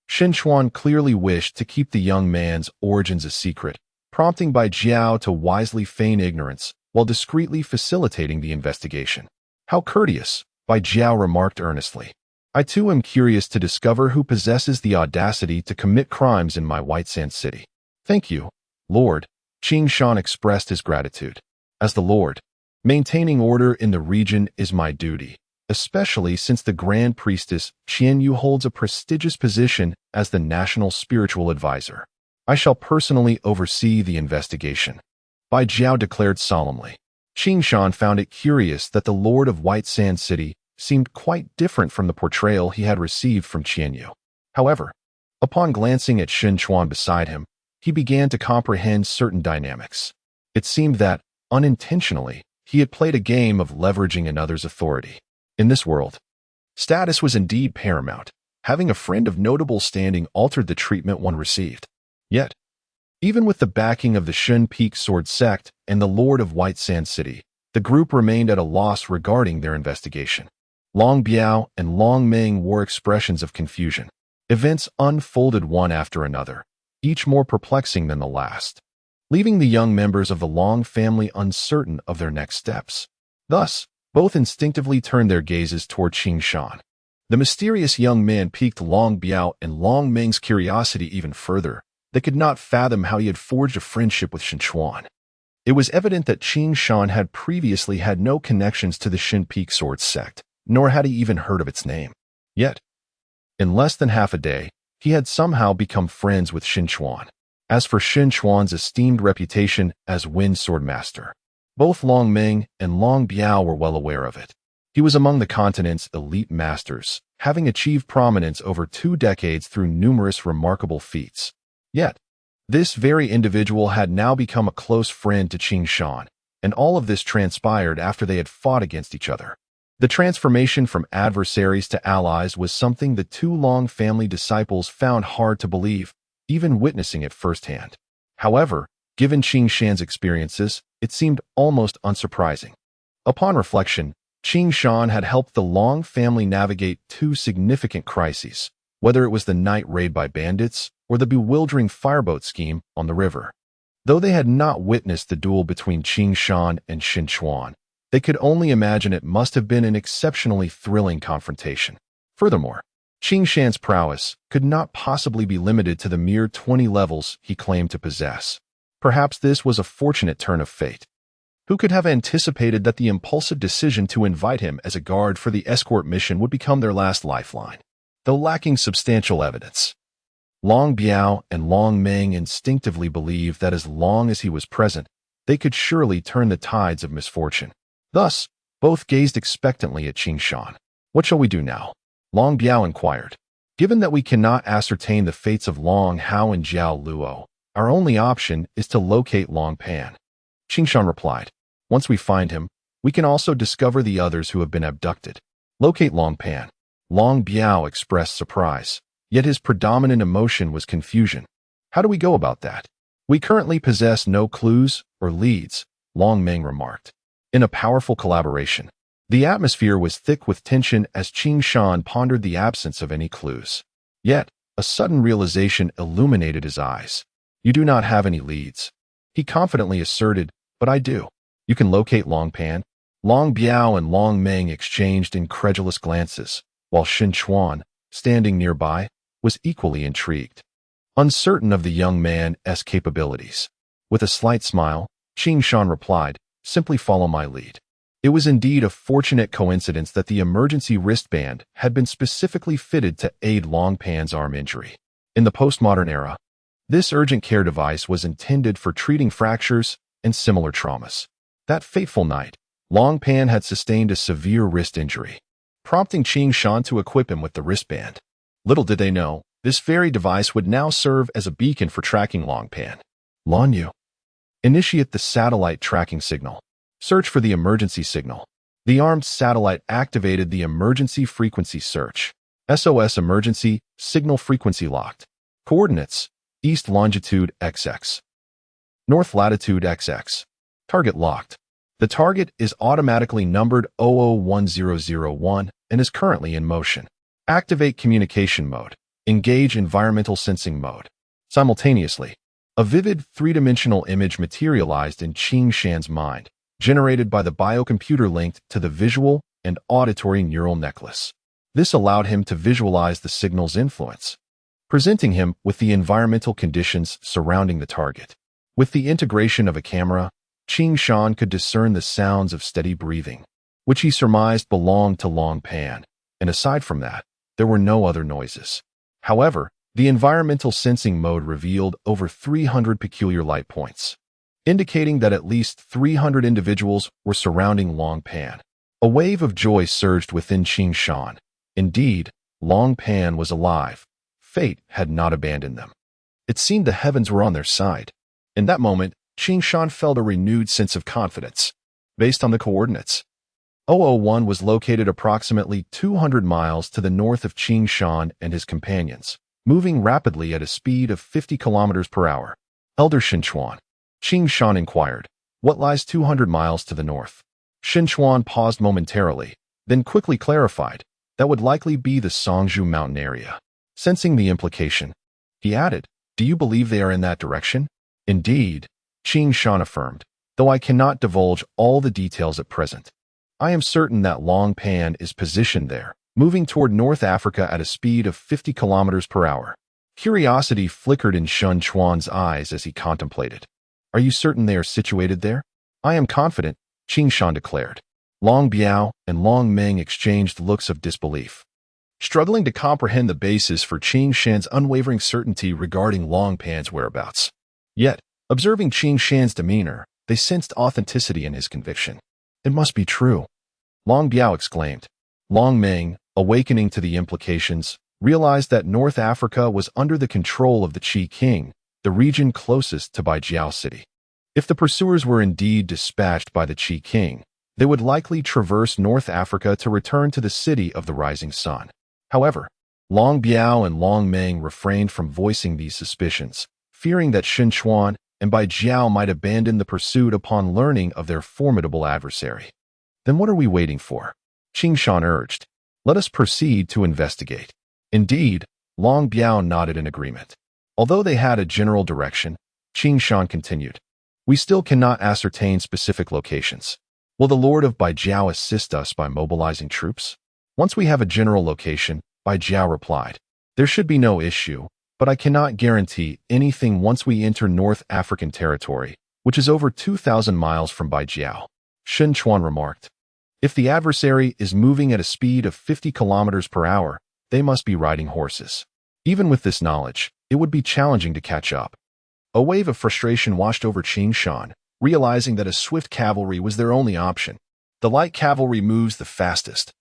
Xin Chuan clearly wished to keep the young man's origins a secret, prompting Bai Jiao to wisely feign ignorance while discreetly facilitating the investigation. How courteous, Bai Jiao remarked earnestly. I too am curious to discover who possesses the audacity to commit crimes in my White Sand City. Thank you, Lord. Qing Shan expressed his gratitude. As the Lord, maintaining order in the region is my duty, especially since the Grand Priestess Qian Yu holds a prestigious position as the National Spiritual Advisor. I shall personally oversee the investigation, Bai Jiao declared solemnly. Qing Shan found it curious that the Lord of White Sand City seemed quite different from the portrayal he had received from Qian Yu. However, upon glancing at Xin Chuan beside him, he began to comprehend certain dynamics. It seemed that, unintentionally, he had played a game of leveraging another's authority. In this world, status was indeed paramount. Having a friend of notable standing altered the treatment one received. Yet, even with the backing of the Shen Peak Sword Sect and the Lord of White Sand City, the group remained at a loss regarding their investigation. Long Biao and Long Meng wore expressions of confusion. Events unfolded one after another, each more perplexing than the last, leaving the young members of the Long family uncertain of their next steps. Thus, both instinctively turned their gazes toward Qing Shan. The mysterious young man piqued Long Biao and Long Meng's curiosity even further. They could not fathom how he had forged a friendship with Xin Chuan. It was evident that Qing Shan had previously had no connections to the Shen Peak Sword Sect, nor had he even heard of its name. Yet, in less than half a day, he had somehow become friends with Xin Chuan. As for Xin Chuan's esteemed reputation as Wind Sword Master, Both Long Ming and Long Biao were well aware of it. He was among the continent's elite masters, having achieved prominence over 2 decades through numerous remarkable feats. Yet, this very individual had now become a close friend to Qing Shan, and all of this transpired after they had fought against each other. The transformation from adversaries to allies was something the two Long family disciples found hard to believe, even witnessing it firsthand. However, given Qing Shan's experiences, it seemed almost unsurprising. Upon reflection, Qing Shan had helped the Long family navigate 2 significant crises, whether it was the night raid by bandits or the bewildering fireboat scheme on the river. Though they had not witnessed the duel between Qing Shan and Xuanyuan, they could only imagine it must have been an exceptionally thrilling confrontation. Furthermore, Qing Shan's prowess could not possibly be limited to the mere 20 levels he claimed to possess. Perhaps this was a fortunate turn of fate. Who could have anticipated that the impulsive decision to invite him as a guard for the escort mission would become their last lifeline? Though lacking substantial evidence, Long Biao and Long Ming instinctively believed that as long as he was present, they could surely turn the tides of misfortune. Thus, both gazed expectantly at Qing Shan. "What shall we do now?" Long Biao inquired. "Given that we cannot ascertain the fates of Long Hao and Jiao Luo, our only option is to locate Long Pan." Qing Shan replied, "Once we find him, we can also discover the others who have been abducted. Locate Long Pan." Long Biao expressed surprise, yet his predominant emotion was confusion. "How do we go about that?" "We currently possess no clues or leads," Long Ming remarked. In a powerful collaboration, the atmosphere was thick with tension as Qing Shan pondered the absence of any clues. Yet, a sudden realization illuminated his eyes. "You do not have any leads," he confidently asserted, "but I do. You can locate Long Pan." Long Biao and Long Ming exchanged incredulous glances, while Xuanyuan, standing nearby, was equally intrigued, uncertain of the young man's capabilities. With a slight smile, Qing Shan replied, "Simply follow my lead." It was indeed a fortunate coincidence that the emergency wristband had been specifically fitted to aid Long Pan's arm injury. In the postmodern era, this urgent care device was intended for treating fractures and similar traumas. That fateful night, Long Pan had sustained a severe wrist injury, prompting Qing Shan to equip him with the wristband. Little did they know, this very device would now serve as a beacon for tracking Long Pan. Lan Yue. Initiate the satellite tracking signal. Search for the emergency signal. The armed satellite activated the emergency frequency search. SOS emergency signal frequency locked. Coordinates: east longitude XX. North latitude XX. Target locked. The target is automatically numbered 001001 and is currently in motion. Activate communication mode. Engage environmental sensing mode. Simultaneously, a vivid three-dimensional image materialized in Qing Shan's mind, generated by the biocomputer linked to the visual and auditory neural necklace. This allowed him to visualize the signal's influence, presenting him with the environmental conditions surrounding the target. With the integration of a camera, Qing Shan could discern the sounds of steady breathing, which he surmised belonged to Long Pan, and aside from that, there were no other noises. However, the environmental sensing mode revealed over 300 peculiar light points, indicating that at least 300 individuals were surrounding Long Pan. A wave of joy surged within Qing Shan. Indeed, Long Pan was alive. Fate had not abandoned them. It seemed the heavens were on their side. In that moment, Qing Shan felt a renewed sense of confidence. Based on the coordinates, 001 was located approximately 200 miles to the north of Qing Shan and his companions, moving rapidly at a speed of 50 kilometers per hour. Elder Xuanyuan. Qing Shan inquired, "What lies 200 miles to the north?" Xuanyuan paused momentarily, then quickly clarified, "That would likely be the Songzhou mountain area." Sensing the implication, he added, "Do you believe they are in that direction?" "Indeed," Qing Shan affirmed, "though I cannot divulge all the details at present. I am certain that Long Pan is positioned there, moving toward North Africa at a speed of 50 kilometers per hour." Curiosity flickered in Xuanyuan's eyes as he contemplated. "Are you certain they are situated there?" "I am confident," Qing Shan declared. Long Biao and Long Ming exchanged looks of disbelief, struggling to comprehend the basis for Qing Shan's unwavering certainty regarding Long Pan's whereabouts. Yet, observing Qing Shan's demeanor, They sensed authenticity in his conviction. It must be true, Long Biao exclaimed. Long Meng, awakening to the implications, realized that North Africa was under the control of the Qi King, the region closest to Baijiao City. If the pursuers were indeed dispatched by the Qi King, they would likely traverse North Africa to return to the city of the rising sun. However, Long Biao and Long Meng refrained from voicing these suspicions, fearing that Xuanyuan and Baijiao might abandon the pursuit upon learning of their formidable adversary. Then what are we waiting for? Qing Shan urged. Let us proceed to investigate. Indeed, Long Biao nodded in agreement. Although they had a general direction, Qing Shan continued. We still cannot ascertain specific locations. Will the Lord of Baijiao assist us by mobilizing troops? Once we have a general location, Baijiao replied. There should be no issue, but I cannot guarantee anything once we enter North African territory, which is over 2,000 miles from Baijiao. Xuanyuan remarked. If the adversary is moving at a speed of 50 kilometers per hour, they must be riding horses. Even with this knowledge, it would be challenging to catch up. A wave of frustration washed over Qing Shan, realizing that a swift cavalry was their only option. The light cavalry moves the fastest,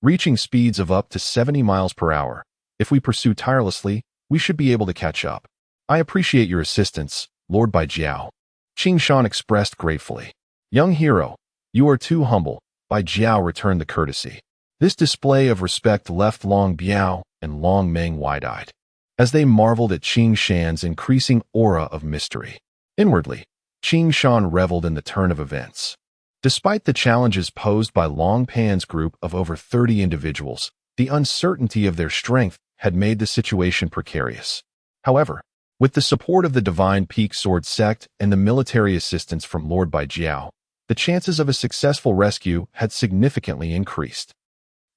reaching speeds of up to 70 miles per hour. If we pursue tirelessly, we should be able to catch up. I appreciate your assistance, Lord Baijiao. Qing Shan expressed gratefully. Young hero, you are too humble, Baijiao returned the courtesy. This display of respect left Long Biao and Long Meng wide-eyed, as they marveled at Qing Shan's increasing aura of mystery. Inwardly, Qing Shan reveled in the turn of events. Despite the challenges posed by Long Pan's group of over 30 individuals, the uncertainty of their strength had made the situation precarious. However, with the support of the Divine Peak Sword Sect and the military assistance from Lord Baijiao, the chances of a successful rescue had significantly increased.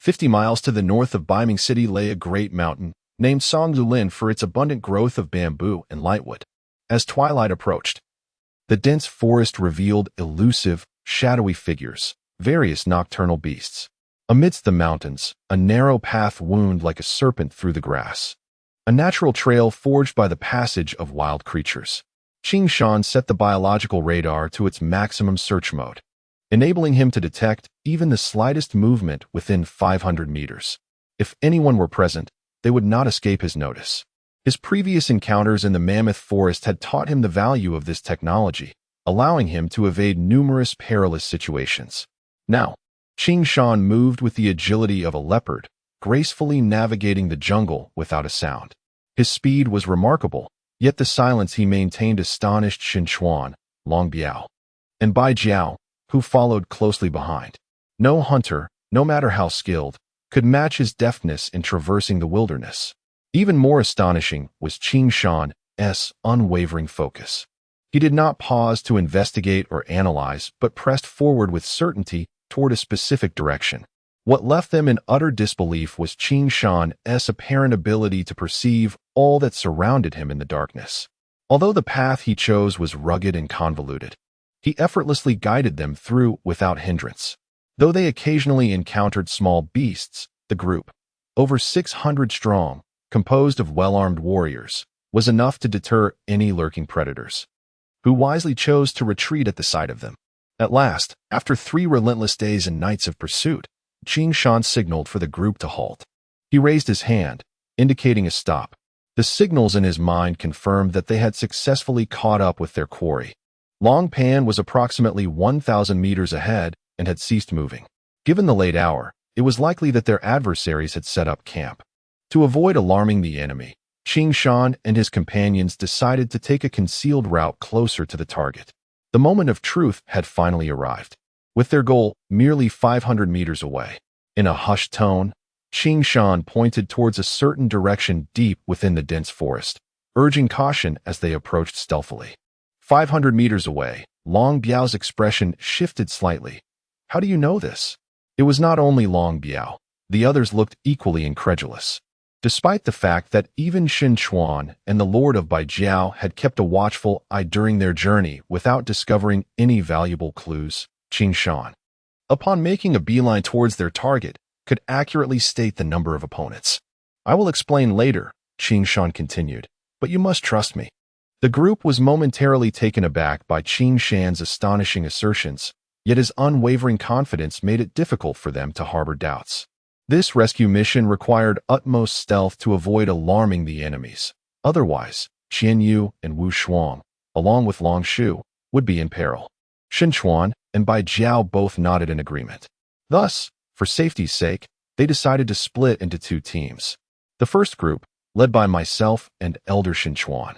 50 miles to the north of Baiming City lay a great mountain, named Songlulin for its abundant growth of bamboo and lightwood. As twilight approached, the dense forest revealed elusive, shadowy figures, various nocturnal beasts. Amidst the mountains, a narrow path wound like a serpent through the grass, a natural trail forged by the passage of wild creatures. Qing Shan set the biological radar to its maximum search mode, enabling him to detect even the slightest movement within 500 meters. If anyone were present, they would not escape his notice. His previous encounters in the mammoth forest had taught him the value of this technology, allowing him to evade numerous perilous situations. Now, Qing Shan moved with the agility of a leopard, gracefully navigating the jungle without a sound. His speed was remarkable, yet the silence he maintained astonished Xuanyuan, Long Biao, and Baijiao, who followed closely behind. No hunter, no matter how skilled, could match his deftness in traversing the wilderness. Even more astonishing was Qing Shan's unwavering focus. He did not pause to investigate or analyze, but pressed forward with certainty toward a specific direction. What left them in utter disbelief was Qing Shan's apparent ability to perceive all that surrounded him in the darkness. Although the path he chose was rugged and convoluted, he effortlessly guided them through without hindrance. Though they occasionally encountered small beasts, the group, over 600 strong, composed of well-armed warriors, was enough to deter any lurking predators, who wisely chose to retreat at the sight of them. At last, after 3 relentless days and nights of pursuit, Qing Shan signaled for the group to halt. He raised his hand, indicating a stop. The signals in his mind confirmed that they had successfully caught up with their quarry. Long Pan was approximately 1,000 meters ahead and had ceased moving. Given the late hour, it was likely that their adversaries had set up camp. To avoid alarming the enemy, Qing Shan and his companions decided to take a concealed route closer to the target. The moment of truth had finally arrived, with their goal merely 500 meters away. In a hushed tone, Qing Shan pointed towards a certain direction deep within the dense forest, urging caution as they approached stealthily. 500 meters away, Long Biao's expression shifted slightly. How do you know this? It was not only Long Biao. The others looked equally incredulous. Despite the fact that even Xuanyuan and the Lord of Baijiao had kept a watchful eye during their journey without discovering any valuable clues, Qing Shan, upon making a beeline towards their target, could accurately state the number of opponents. I will explain later, Qing Shan continued, but you must trust me. The group was momentarily taken aback by Qing Shan's astonishing assertions, yet his unwavering confidence made it difficult for them to harbor doubts. This rescue mission required utmost stealth to avoid alarming the enemies. Otherwise, Qian Yu and Wu Shuang, along with Long Shu, would be in peril. Xuanyuan and Bai Jiao both nodded in agreement. Thus, for safety's sake, they decided to split into two teams. The first group, led by myself and Elder Xuanyuan,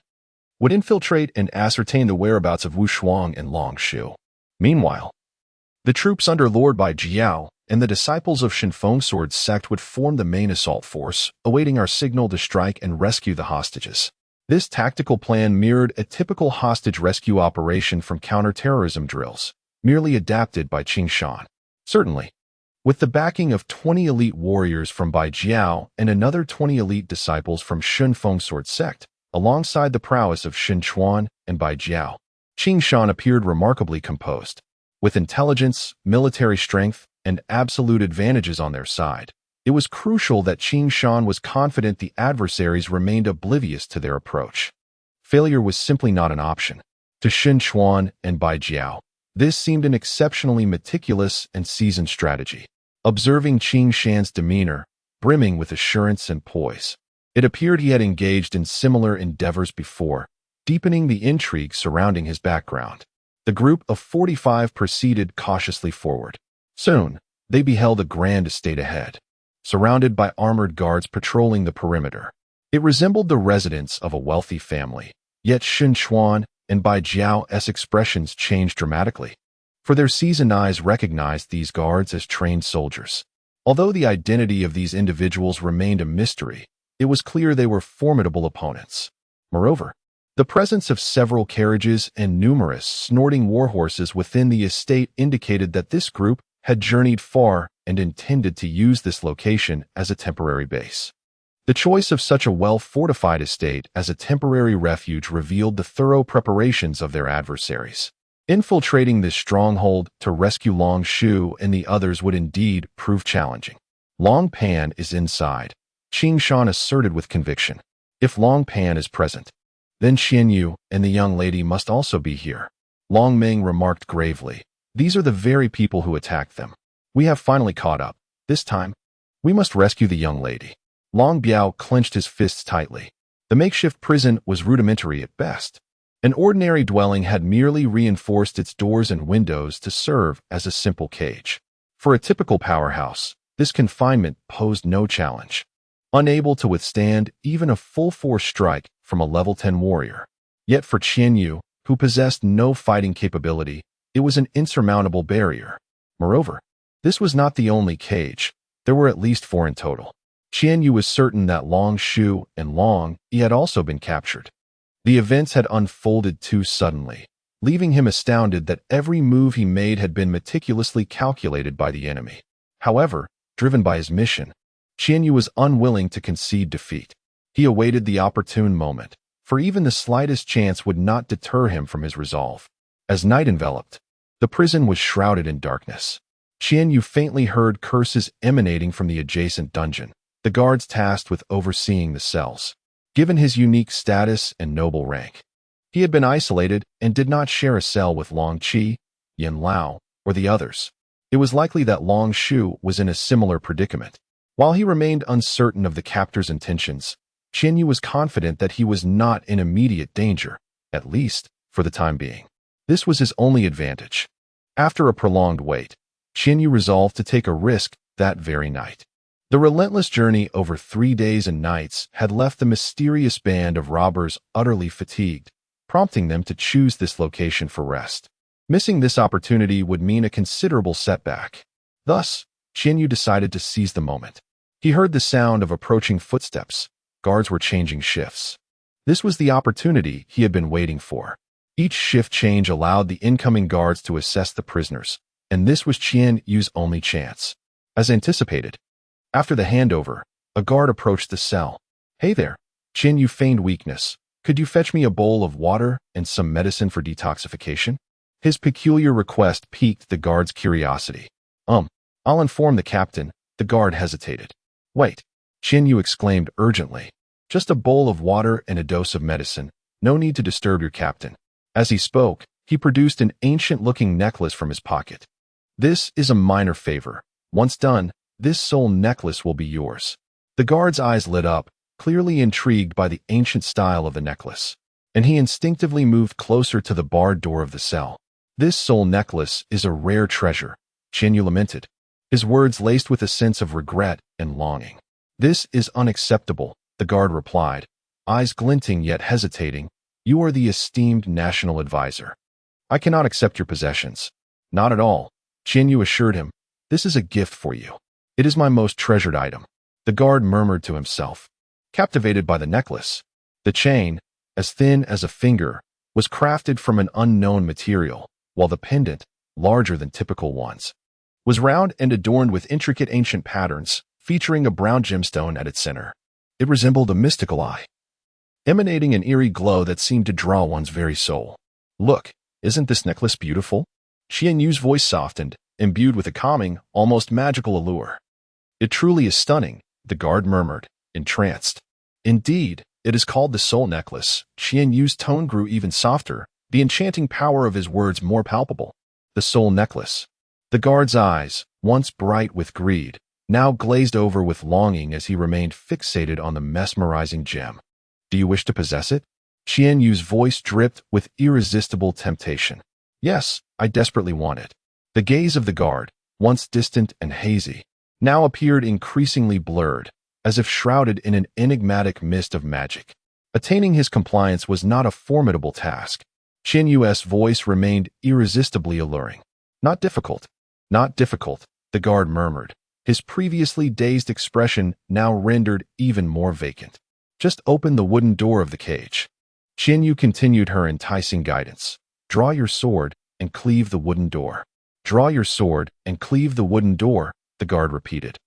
would infiltrate and ascertain the whereabouts of Wu Shuang and Long Shu. Meanwhile, the troops under Lord Bai Jiao and the disciples of Shinfeng Sword sect would form the main assault force, awaiting our signal to strike and rescue the hostages. This tactical plan mirrored a typical hostage rescue operation from counterterrorism drills, merely adapted by Qing Shan. Certainly, with the backing of 20 elite warriors from Bai Jiao and another 20 elite disciples from Shinfeng Sword sect, alongside the prowess of Xuanyuan and Bai Jiao, Qing Shan appeared remarkably composed. With intelligence, military strength, and absolute advantages on their side, it was crucial that Qing Shan was confident the adversaries remained oblivious to their approach. Failure was simply not an option. To Xuanyuan and Bai Jiao, this seemed an exceptionally meticulous and seasoned strategy. Observing Qing Shan's demeanor, brimming with assurance and poise, it appeared he had engaged in similar endeavors before, deepening the intrigue surrounding his background. The group of 45 proceeded cautiously forward. Soon, they beheld a grand estate ahead, surrounded by armored guards patrolling the perimeter. It resembled the residence of a wealthy family, yet Xuanyuan and Bai Jiao's expressions changed dramatically, for their seasoned eyes recognized these guards as trained soldiers. Although the identity of these individuals remained a mystery, it was clear they were formidable opponents. Moreover, the presence of several carriages and numerous snorting warhorses within the estate indicated that this group had journeyed far and intended to use this location as a temporary base. The choice of such a well-fortified estate as a temporary refuge revealed the thorough preparations of their adversaries. Infiltrating this stronghold to rescue Long Shu and the others would indeed prove challenging. Long Pan is inside, Qing Shan asserted with conviction. If Long Pan is present, then Qian Yu and the young lady must also be here. Long Ming remarked gravely. These are the very people who attacked them. We have finally caught up. This time, we must rescue the young lady. Long Biao clenched his fists tightly. The makeshift prison was rudimentary at best. An ordinary dwelling had merely reinforced its doors and windows to serve as a simple cage. For a typical powerhouse, this confinement posed no challenge. Unable to withstand even a full-force strike from a level 10 warrior. Yet for Qian Yu, who possessed no fighting capability, it was an insurmountable barrier. Moreover, this was not the only cage. There were at least 4 in total. Qian Yu was certain that Long Shu and Long Yi had also been captured. The events had unfolded too suddenly, leaving him astounded that every move he made had been meticulously calculated by the enemy. However, driven by his mission, Qian Yu was unwilling to concede defeat. He awaited the opportune moment, for even the slightest chance would not deter him from his resolve. As night enveloped, the prison was shrouded in darkness. Qian Yu faintly heard curses emanating from the adjacent dungeon, the guards tasked with overseeing the cells. Given his unique status and noble rank, he had been isolated and did not share a cell with Long Qi, Yin Lao, or the others. It was likely that Long Shu was in a similar predicament. While he remained uncertain of the captor's intentions, Qian Yu was confident that he was not in immediate danger, at least for the time being. This was his only advantage. After a prolonged wait, Qian Yu resolved to take a risk that very night. The relentless journey over 3 days and nights had left the mysterious band of robbers utterly fatigued, prompting them to choose this location for rest. Missing this opportunity would mean a considerable setback. Thus, Qian Yu decided to seize the moment. He heard the sound of approaching footsteps. Guards were changing shifts. This was the opportunity he had been waiting for. Each shift change allowed the incoming guards to assess the prisoners, and this was Qian Yu's only chance. As anticipated, after the handover, a guard approached the cell. "Hey there." Qian Yu feigned weakness. "Could you fetch me a bowl of water and some medicine for detoxification?" His peculiar request piqued the guard's curiosity. I'll inform the captain." The guard hesitated. "Wait," Qian Yu exclaimed urgently. "Just a bowl of water and a dose of medicine. No need to disturb your captain. As he spoke, he produced an ancient-looking necklace from his pocket. This is a minor favor. Once done, this soul necklace will be yours. The guard's eyes lit up, clearly intrigued by the ancient style of the necklace, and he instinctively moved closer to the barred door of the cell. This soul necklace is a rare treasure, Xuanyuan lamented, his words laced with a sense of regret and longing. This is unacceptable, the guard replied, eyes glinting yet hesitating. You are the esteemed national advisor. I cannot accept your possessions. Not at all, Xuanyuan assured him. This is a gift for you. It is my most treasured item. The guard murmured to himself, captivated by the necklace. The chain, as thin as a finger, was crafted from an unknown material, while the pendant, larger than typical ones, was round and adorned with intricate ancient patterns, featuring a brown gemstone at its center. It resembled a mystical eye, emanating an eerie glow that seemed to draw one's very soul. Look, isn't this necklace beautiful? Xuanyuan's voice softened, imbued with a calming, almost magical allure. It truly is stunning, the guard murmured, entranced. Indeed, it is called the soul necklace. Xuanyuan's tone grew even softer, the enchanting power of his words more palpable. The soul necklace. The guard's eyes, once bright with greed, now glazed over with longing as he remained fixated on the mesmerizing gem. Do you wish to possess it? Xuanyuan's voice dripped with irresistible temptation. Yes, I desperately want it. The gaze of the guard, once distant and hazy, now appeared increasingly blurred, as if shrouded in an enigmatic mist of magic. Attaining his compliance was not a formidable task. Xuanyuan's voice remained irresistibly alluring. Not difficult. Not difficult, the guard murmured, his previously dazed expression now rendered even more vacant. Just open the wooden door of the cage. Xuanyuan continued her enticing guidance. Draw your sword and cleave the wooden door. Draw your sword and cleave the wooden door, the guard repeated,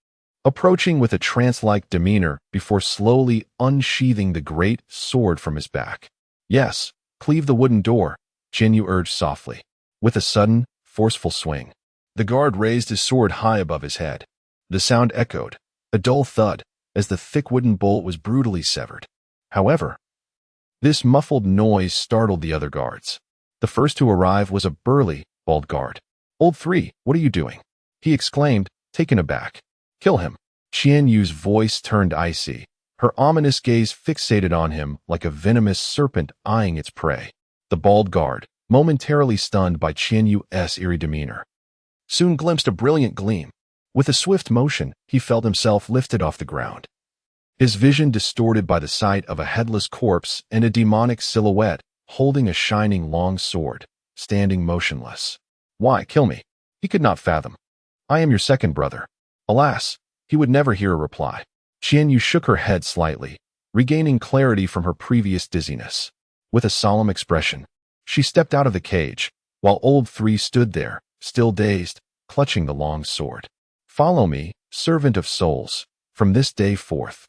approaching with a trance-like demeanor before slowly unsheathing the great sword from his back. Yes, cleave the wooden door, Xuanyuan urged softly. With a sudden, forceful swing, the guard raised his sword high above his head. The sound echoed, a dull thud, as the thick wooden bolt was brutally severed. However, this muffled noise startled the other guards. The first to arrive was a burly, bald guard. Old Three, what are you doing? He exclaimed, taken aback. Kill him. Xuanyuan's voice turned icy, her ominous gaze fixated on him like a venomous serpent eyeing its prey. The bald guard, momentarily stunned by Xuanyuan's eerie demeanor, soon glimpsed a brilliant gleam. With a swift motion, he felt himself lifted off the ground, his vision distorted by the sight of a headless corpse and a demonic silhouette holding a shining long sword, standing motionless. Why kill me? He could not fathom. I am your second brother. Alas, he would never hear a reply. Xuanyuan shook her head slightly, regaining clarity from her previous dizziness. With a solemn expression, she stepped out of the cage, while Old Three stood there, still dazed, clutching the long sword. Follow me, servant of souls, from this day forth.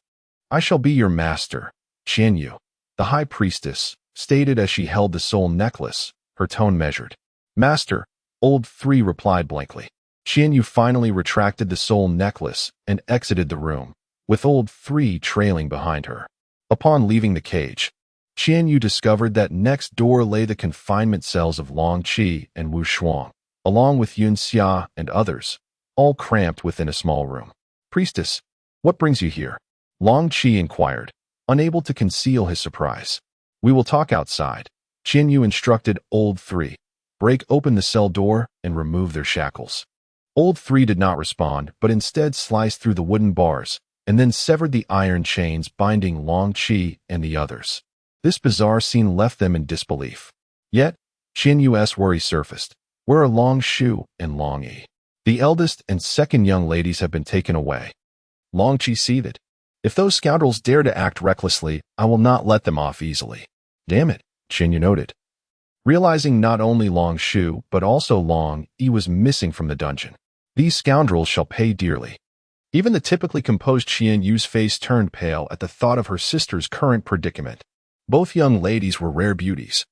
I shall be your master, Xuanyuan, the high priestess, stated as she held the soul necklace, her tone measured. Master, Old Three replied blankly. Xuanyuan finally retracted the soul necklace and exited the room, with Old Three trailing behind her. Upon leaving the cage, Xuanyuan discovered that next door lay the confinement cells of Long Qi and Wu Shuang, along with Yun Xia and others, all cramped within a small room. Priestess, what brings you here? Long Qi inquired, unable to conceal his surprise. We will talk outside. Xuanyuan instructed Old Three. Break open the cell door and remove their shackles. Old Three did not respond, but instead sliced through the wooden bars and then severed the iron chains binding Long Qi and the others. This bizarre scene left them in disbelief. Yet, Xuanyuan's worry surfaced. Where are Long Shu and Long Yi? The eldest and second young ladies have been taken away. Long Qi seethed. If those scoundrels dare to act recklessly, I will not let them off easily. Damn it, Xuanyuan noted, realizing not only Long Shu but also Long Yi was missing from the dungeon. These scoundrels shall pay dearly. Even the typically composed Xuanyuan's face turned pale at the thought of her sister's current predicament. Both young ladies were rare beauties,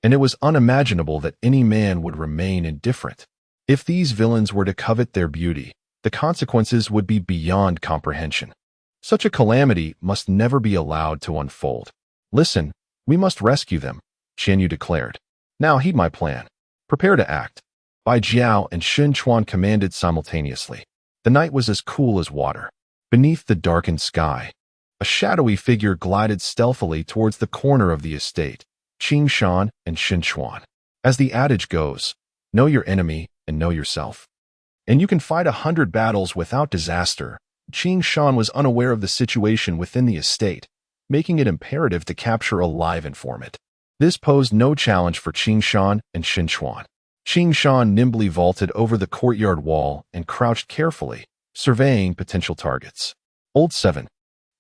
and it was unimaginable that any man would remain indifferent. If these villains were to covet their beauty, the consequences would be beyond comprehension. Such a calamity must never be allowed to unfold. Listen, We must rescue them, Xuanyuan declared. Now heed my plan. Prepare to act. Bai Jiao and Xuanyuan commanded simultaneously. The night was as cool as water. Beneath the darkened sky, a shadowy figure glided stealthily towards the corner of the estate, Qingshan and Xuanyuan. As the adage goes, know your enemy and know yourself. And you can fight 100 battles without disaster. Qingshan was unaware of the situation within the estate, making it imperative to capture a live informant. This posed no challenge for Qingshan and Xuanyuan. Qingshan nimbly vaulted over the courtyard wall and crouched carefully, surveying potential targets. Old 7.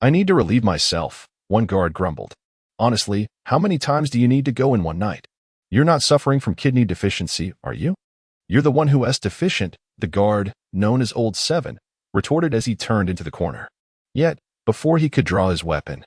I need to relieve myself, one guard grumbled. Honestly, how many times do you need to go in one night? You're not suffering from kidney deficiency, are you? You're the one who is deficient, the guard, known as Old 7, retorted as he turned into the corner. Yet, before he could draw his weapon,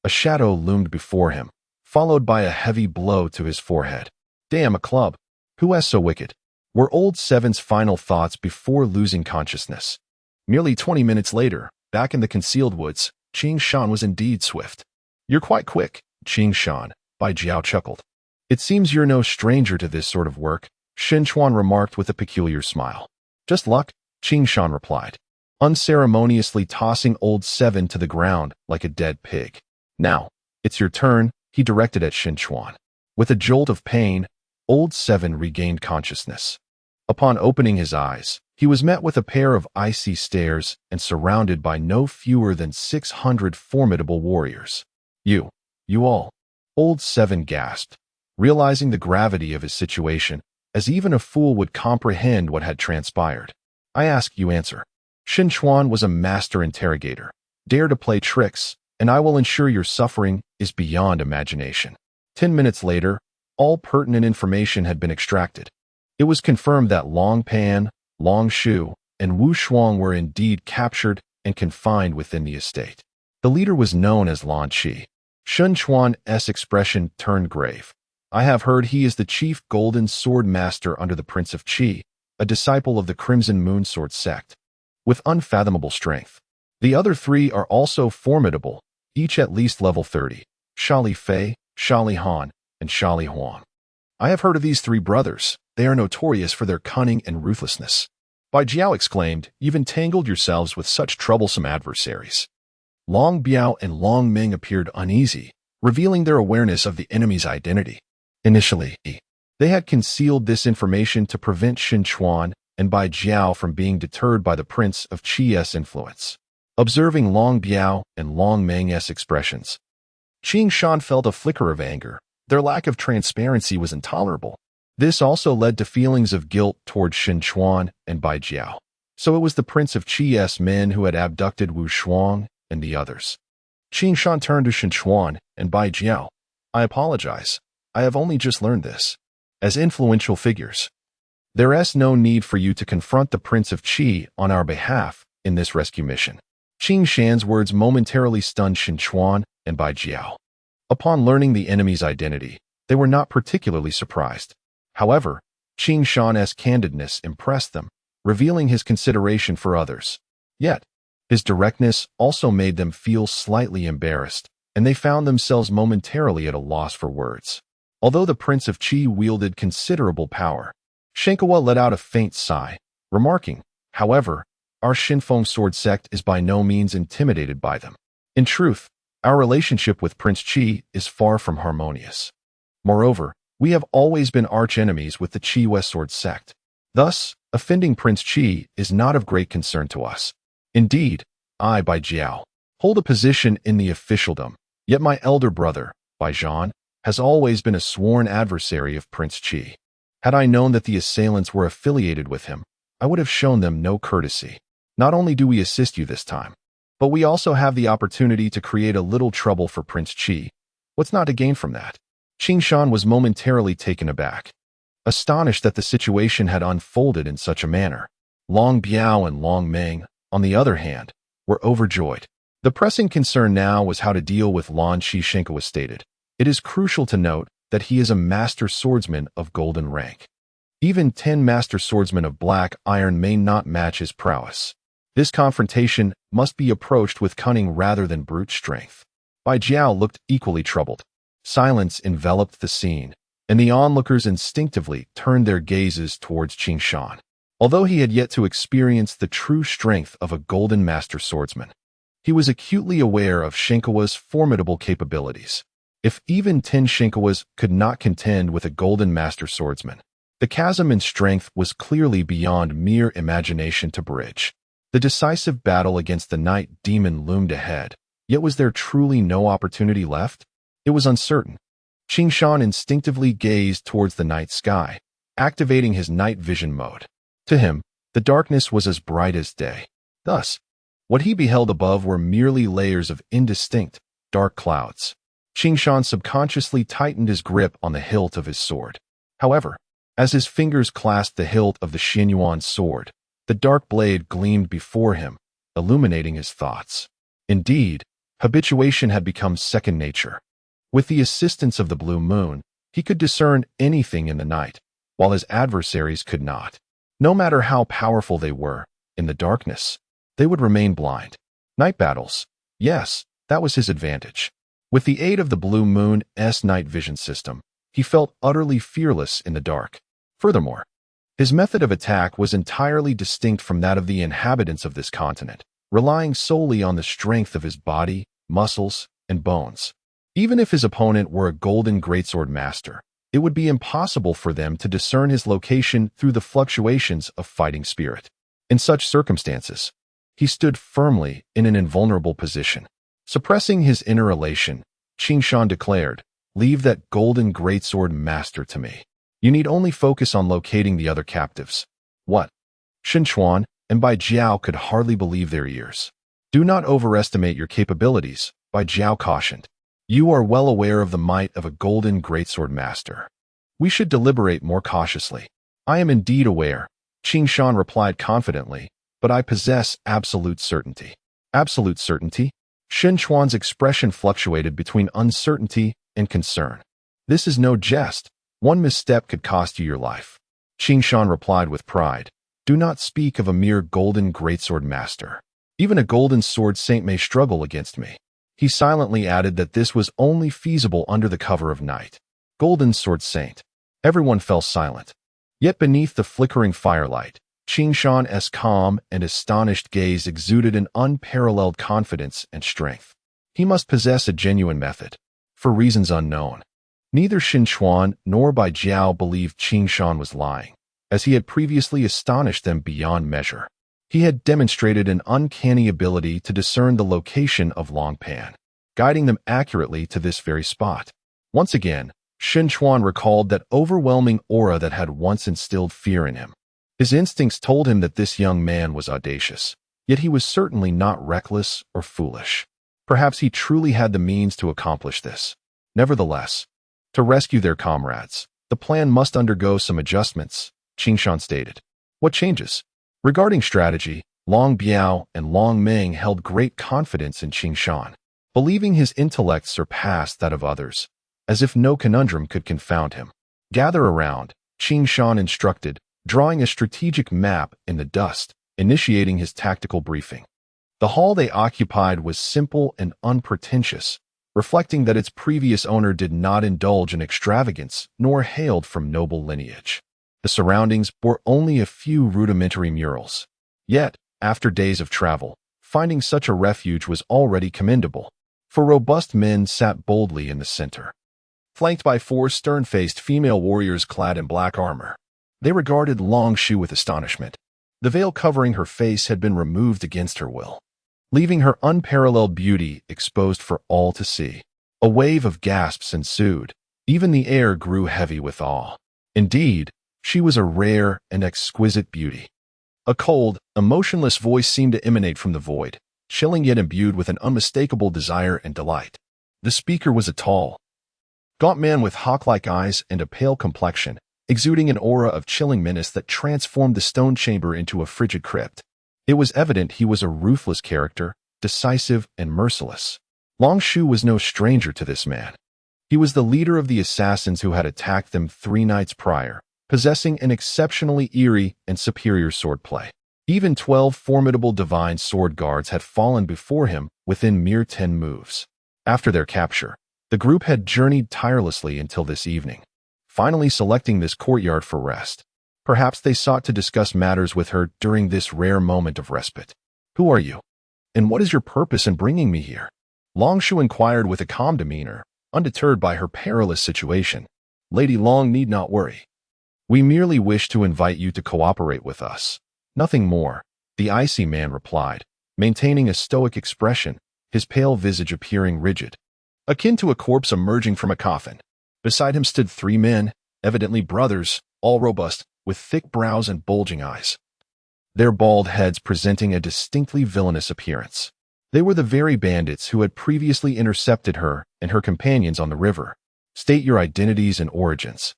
a shadow loomed before him, followed by a heavy blow to his forehead. Damn, a club. Who is so wicked? Were Old 7's final thoughts before losing consciousness. Merely 20 minutes later, back in the concealed woods, Qingshan was indeed swift. You're quite quick, Qingshan, Bai Jiao chuckled. It seems you're no stranger to this sort of work, Xuanyuan remarked with a peculiar smile. Just luck, Qingshan replied, unceremoniously tossing Old 7 to the ground like a dead pig. Now, it's your turn, he directed at Xuanyuan. With a jolt of pain, Old 7 regained consciousness. Upon opening his eyes, he was met with a pair of icy stares and surrounded by no fewer than 600 formidable warriors. You all, Old 7 gasped, realizing the gravity of his situation, as even a fool would comprehend what had transpired. I ask, you answer. Xuanyuan was a master interrogator. Dare to play tricks, and I will ensure your suffering is beyond imagination. 10 minutes later, all pertinent information had been extracted. It was confirmed that Long Pan, Long Shu, and Wu Shuang were indeed captured and confined within the estate. The leader was known as Lan Qi. Xuanyuan's expression turned grave. I have heard he is the chief golden sword master under the Prince of Qi, a disciple of the Crimson Moon Sword sect, with unfathomable strength. The other 3 are also formidable, each at least level 30, Shali Fei, Shali Han, and Shali Huang. I have heard of these 3 brothers. They are notorious for their cunning and ruthlessness. Bai Jiao exclaimed, you've entangled yourselves with such troublesome adversaries. Long Biao and Long Ming appeared uneasy, revealing their awareness of the enemy's identity. Initially, they had concealed this information to prevent Xuanyuan and Bai Jiao from being deterred by the Prince of Qi's influence. Observing Long Biao and Long Ming's expressions, Qingshan felt a flicker of anger. Their lack of transparency was intolerable. This also led to feelings of guilt toward Xuanyuan and Bai Jiao. So it was the Prince of Qi's men who had abducted Wu Shuang and the others. Qingshan turned to Xuanyuan and Bai Jiao. I apologize. I have only just learned this. As influential figures, there is no need for you to confront the Prince of Qi on our behalf in this rescue mission. Qingshan's words momentarily stunned Xuanyuan and Bai Jiao. Upon learning the enemy's identity, they were not particularly surprised. However, Qingshan's candidness impressed them, revealing his consideration for others. Yet, his directness also made them feel slightly embarrassed, and they found themselves momentarily at a loss for words. Although the Prince of Qi wielded considerable power, Shenkawa let out a faint sigh, remarking, however, our Shinfeng sword sect is by no means intimidated by them. In truth, our relationship with Prince Qi is far from harmonious. Moreover, we have always been arch-enemies with the Qi West Sword sect. Thus, offending Prince Qi is not of great concern to us. Indeed, I, Bai Jiao, hold a position in the officialdom, yet my elder brother, Bai Zhan, has always been a sworn adversary of Prince Qi. Had I known that the assailants were affiliated with him, I would have shown them no courtesy. Not only do we assist you this time, but we also have the opportunity to create a little trouble for Prince Qi. What's not to gain from that? Qingshan was momentarily taken aback, astonished that the situation had unfolded in such a manner. Long Biao and Long Ming, on the other hand, were overjoyed. The pressing concern now was how to deal with Lan Qi. Shenkawa stated. It is crucial to note that he is a master swordsman of golden rank. Even 10 master swordsmen of black iron may not match his prowess. This confrontation must be approached with cunning rather than brute strength. Bai Jiao looked equally troubled. Silence enveloped the scene, and the onlookers instinctively turned their gazes towards Qing Shan. Although he had yet to experience the true strength of a golden master swordsman, he was acutely aware of Shinkawa's formidable capabilities. If even 10 Shinkawas could not contend with a golden master swordsman, the chasm in strength was clearly beyond mere imagination to bridge. The decisive battle against the night demon loomed ahead, yet was there truly no opportunity left? It was uncertain. Qing Shan instinctively gazed towards the night sky, activating his night vision mode. To him, the darkness was as bright as day. Thus, what he beheld above were merely layers of indistinct, dark clouds. Qing Shan subconsciously tightened his grip on the hilt of his sword. However, as his fingers clasped the hilt of the Xuanyuan sword, the dark blade gleamed before him, illuminating his thoughts. Indeed, habituation had become second nature. With the assistance of the blue moon, he could discern anything in the night, while his adversaries could not. No matter how powerful they were, in the darkness, they would remain blind. Night battles. Yes, that was his advantage. With the aid of the blue moon's night vision system, he felt utterly fearless in the dark. Furthermore, his method of attack was entirely distinct from that of the inhabitants of this continent, relying solely on the strength of his body, muscles, and bones. Even if his opponent were a golden greatsword master, it would be impossible for them to discern his location through the fluctuations of fighting spirit. In such circumstances, he stood firmly in an invulnerable position. Suppressing his inner elation, Qing Shan declared, "Leave that golden greatsword master to me. You need only focus on locating the other captives." What? Shen Chuan and Bai Jiao could hardly believe their ears. "Do not overestimate your capabilities," Bai Jiao cautioned. "You are well aware of the might of a golden greatsword master. We should deliberate more cautiously." "I am indeed aware," Qing Shan replied confidently, "but I possess absolute certainty." Absolute certainty? Shen Chuan's expression fluctuated between uncertainty and concern. "This is no jest. One misstep could cost you your life." Qing Shan replied with pride, "Do not speak of a mere golden greatsword master. Even a golden sword saint may struggle against me." He silently added that this was only feasible under the cover of night. Golden sword saint. Everyone fell silent. Yet beneath the flickering firelight, Qing Shan's calm and astonished gaze exuded an unparalleled confidence and strength. He must possess a genuine method. For reasons unknown, neither Shen Chuan nor Bai Jiao believed Qing Shan was lying, as he had previously astonished them beyond measure. He had demonstrated an uncanny ability to discern the location of Long Pan, guiding them accurately to this very spot. Once again, Shen Chuan recalled that overwhelming aura that had once instilled fear in him. His instincts told him that this young man was audacious, yet he was certainly not reckless or foolish. Perhaps he truly had the means to accomplish this. Nevertheless, to rescue their comrades, the plan must undergo some adjustments, Qing Shan stated. What changes? Regarding strategy, Long Biao and Long Meng held great confidence in Qing Shan, believing his intellect surpassed that of others, as if no conundrum could confound him. "Gather around," Qing Shan instructed, drawing a strategic map in the dust, initiating his tactical briefing. The hall they occupied was simple and unpretentious, reflecting that its previous owner did not indulge in extravagance nor hailed from noble lineage. The surroundings bore only a few rudimentary murals. Yet, after days of travel, finding such a refuge was already commendable, for robust men sat boldly in the center, flanked by 4 stern-faced female warriors clad in black armor. They regarded Lan Yue with astonishment. The veil covering her face had been removed against her will, leaving her unparalleled beauty exposed for all to see. A wave of gasps ensued. Even the air grew heavy with awe. Indeed, she was a rare and exquisite beauty. A cold, emotionless voice seemed to emanate from the void, chilling yet imbued with an unmistakable desire and delight. The speaker was a tall, gaunt man with hawk-like eyes and a pale complexion, exuding an aura of chilling menace that transformed the stone chamber into a frigid crypt. It was evident he was a ruthless character, decisive and merciless. Lan Yue was no stranger to this man. He was the leader of the assassins who had attacked them 3 nights prior, possessing an exceptionally eerie and superior swordplay. Even 12 formidable divine sword guards had fallen before him within mere 10 moves. After their capture, The group had journeyed tirelessly until this evening, finally selecting this courtyard for rest. Perhaps they sought to discuss matters with her during this rare moment of respite. "Who are you? And what is your purpose in bringing me here?" Long Shu inquired with a calm demeanor, undeterred by her perilous situation. "Lady Long need not worry. We merely wish to invite you to cooperate with us. Nothing more," the icy man replied, maintaining a stoic expression, his pale visage appearing rigid, akin to a corpse emerging from a coffin. Beside him stood 3 men, evidently brothers, all robust, with thick brows and bulging eyes, their bald heads presenting a distinctly villainous appearance. They were the very bandits who had previously intercepted her and her companions on the river. "State your identities and origins,"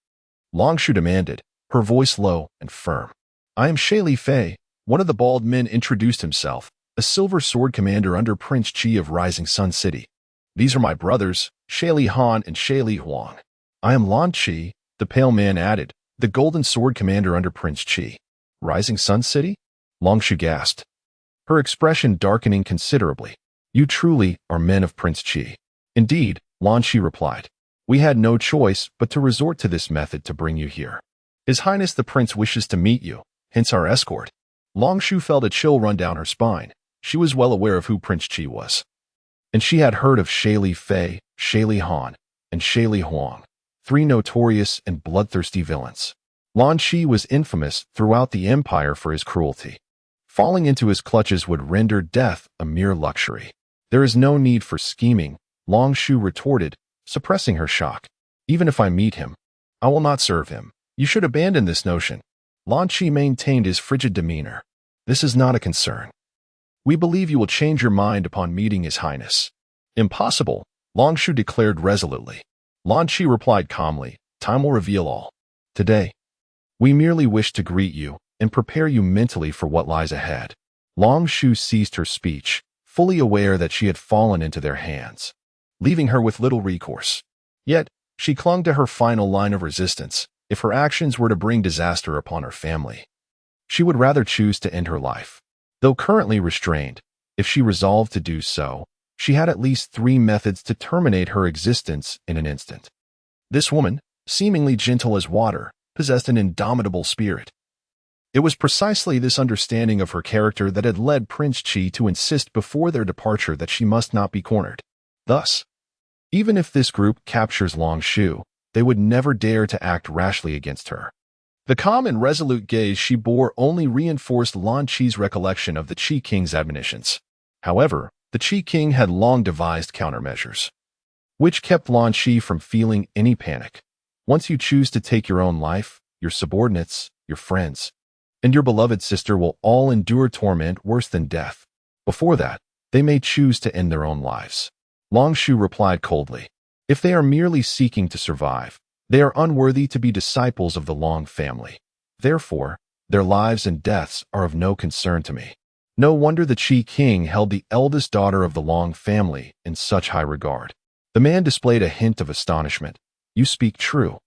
Long Shu demanded, her voice low and firm. "I am Li Fei," one of the bald men introduced himself, a silver sword commander under Prince Qi of Rising Sun City. "These are my brothers, Li Han and Li Huang." "I am Lan Qi," the pale man added, the golden sword commander under Prince Qi. "Rising Sun City?" Long Shu gasped, her expression darkening considerably. "You truly are men of Prince Qi." "Indeed," Lan Qi replied. "We had no choice but to resort to this method to bring you here. His Highness the Prince wishes to meet you, hence our escort." Long Shu felt a chill run down her spine. She was well aware of who Prince Qi was, and she had heard of Li Fei, Li Han, and Li Huang, 3 notorious and bloodthirsty villains. Lan Qi was infamous throughout the empire for his cruelty. Falling into his clutches would render death a mere luxury. "There is no need for scheming," Long Shu retorted, suppressing her shock. "Even if I meet him, I will not serve him. You should abandon this notion." Lan Qi maintained his frigid demeanor. "This is not a concern. We believe you will change your mind upon meeting His Highness." "Impossible," Long Shu declared resolutely. Lan Qi replied calmly, "Time will reveal all. Today, we merely wish to greet you and prepare you mentally for what lies ahead." Long Shu ceased her speech, fully aware that she had fallen into their hands, leaving her with little recourse. Yet, she clung to her final line of resistance. If her actions were to bring disaster upon her family, she would rather choose to end her life. Though currently restrained, if she resolved to do so, she had at least 3 methods to terminate her existence in an instant. This woman, seemingly gentle as water, possessed an indomitable spirit. It was precisely this understanding of her character that had led Prince Qi to insist before their departure that she must not be cornered. Thus, even if this group captures Long Shu, they would never dare to act rashly against her. The calm and resolute gaze she bore only reinforced Lan Qi's recollection of the Qi King's admonitions. However, the Qi King had long devised countermeasures, which kept Lan Qi from feeling any panic. Once you choose to take your own life, your subordinates, your friends, and your beloved sister will all endure torment worse than death. Before that, they may choose to end their own lives." Long Shu replied coldly, "If they are merely seeking to survive, they are unworthy to be disciples of the Long family. Therefore, their lives and deaths are of no concern to me." No wonder the Qi King held the eldest daughter of the Long family in such high regard. The man displayed a hint of astonishment. "You speak true.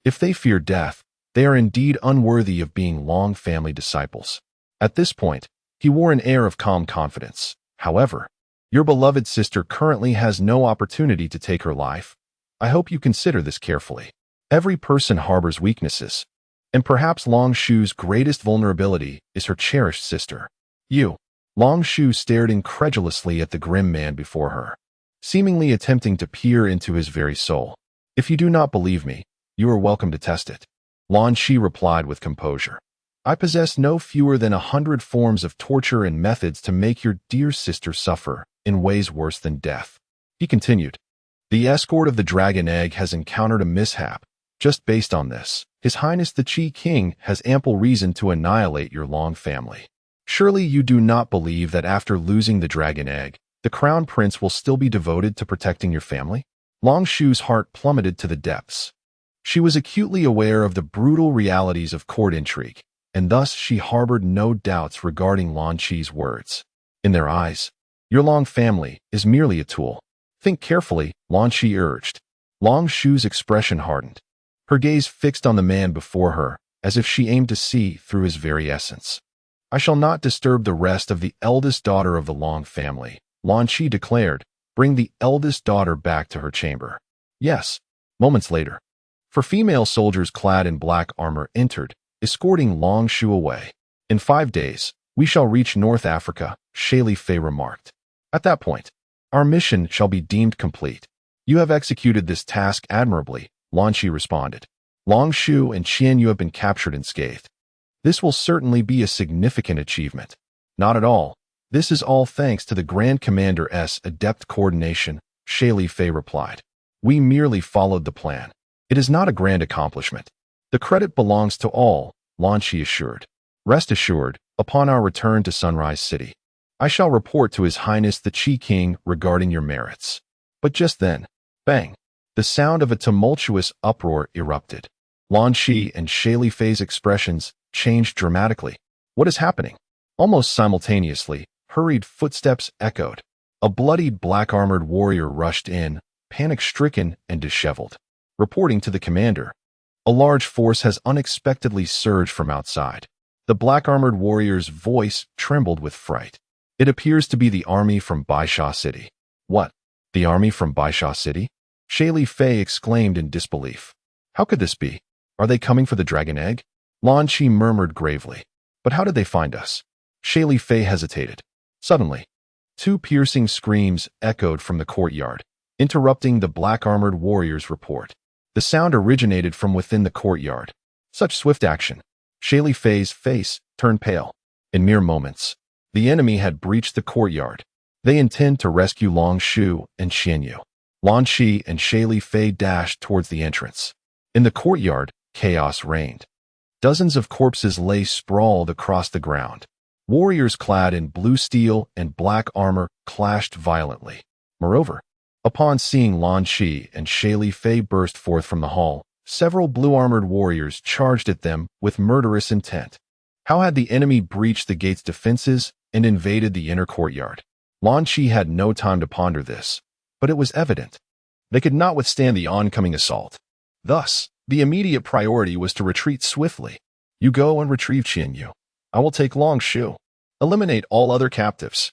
If they fear death, they are indeed unworthy of being Long family disciples." At this point, he wore an air of calm confidence. "However, your beloved sister currently has no opportunity to take her life. I hope you consider this carefully. Every person harbors weaknesses, and perhaps Long Shu's greatest vulnerability is her cherished sister. You." Long Shu stared incredulously at the grim man before her, seemingly attempting to peer into his very soul. "If you do not believe me, you are welcome to test it." Lan Qi replied with composure. "I possess no fewer than 100 forms of torture and methods to make your dear sister suffer in ways worse than death." He continued, "The escort of the Dragon Egg has encountered a mishap. Just based on this, His Highness the Qi King has ample reason to annihilate your Long family. Surely you do not believe that after losing the Dragon Egg, the Crown Prince will still be devoted to protecting your family?" Long Shu's heart plummeted to the depths. She was acutely aware of the brutal realities of court intrigue, and thus she harbored no doubts regarding Lan Qi's words. In their eyes, your Long family is merely a tool. "Think carefully," Lan Qi urged. Long Shu's expression hardened, her gaze fixed on the man before her, as if she aimed to see through his very essence. "I shall not disturb the rest of the eldest daughter of the Long family," Lan Qi declared. "Bring the eldest daughter back to her chamber." Yes. Moments later, four female soldiers clad in black armor entered, escorting Long Shu away. In 5 days, we shall reach North Africa, Shaili Fei remarked. At that point, our mission shall be deemed complete. You have executed this task admirably, Lan Shi responded. Long Shu and Xuanyuan have been captured unscathed. This will certainly be a significant achievement. Not at all. This is all thanks to the Grand Commander's adept coordination, Shaili Fei replied. We merely followed the plan. It is not a grand accomplishment. The credit belongs to all, Lan Shi assured. Rest assured, upon our return to Sunrise City, I shall report to His Highness the Qi King regarding your merits. But just then, bang, the sound of a tumultuous uproar erupted. Lan Shi and Shaili Fei's expressions changed dramatically. What is happening? Almost simultaneously, hurried footsteps echoed. A bloodied black-armored warrior rushed in, panic-stricken and disheveled. Reporting to the commander, a large force has unexpectedly surged from outside. The black-armored warrior's voice trembled with fright. It appears to be the army from Baisha City. What? The army from Baisha City? Shaili Fei exclaimed in disbelief. How could this be? Are they coming for the dragon egg? Lan Shi murmured gravely. But how did they find us? Shaili Fei hesitated. Suddenly, 2 piercing screams echoed from the courtyard, interrupting the black-armored warrior's report. The sound originated from within the courtyard. Such swift action. Shaili Fei's face turned pale. In mere moments, the enemy had breached the courtyard. They intend to rescue Long Shu and Xuanyuan. Lan Shi and Shaili Fei dashed towards the entrance. In the courtyard, chaos reigned. Dozens of corpses lay sprawled across the ground. Warriors clad in blue steel and black armor clashed violently. Moreover, upon seeing Lan Shi and Shaili Fei burst forth from the hall, several blue-armored warriors charged at them with murderous intent. How had the enemy breached the gate's defenses and invaded the inner courtyard? Lan Shi had no time to ponder this, but it was evident. They could not withstand the oncoming assault. Thus, the immediate priority was to retreat swiftly. You go and retrieve Xuanyuan. I will take Long Shu. Eliminate all other captives.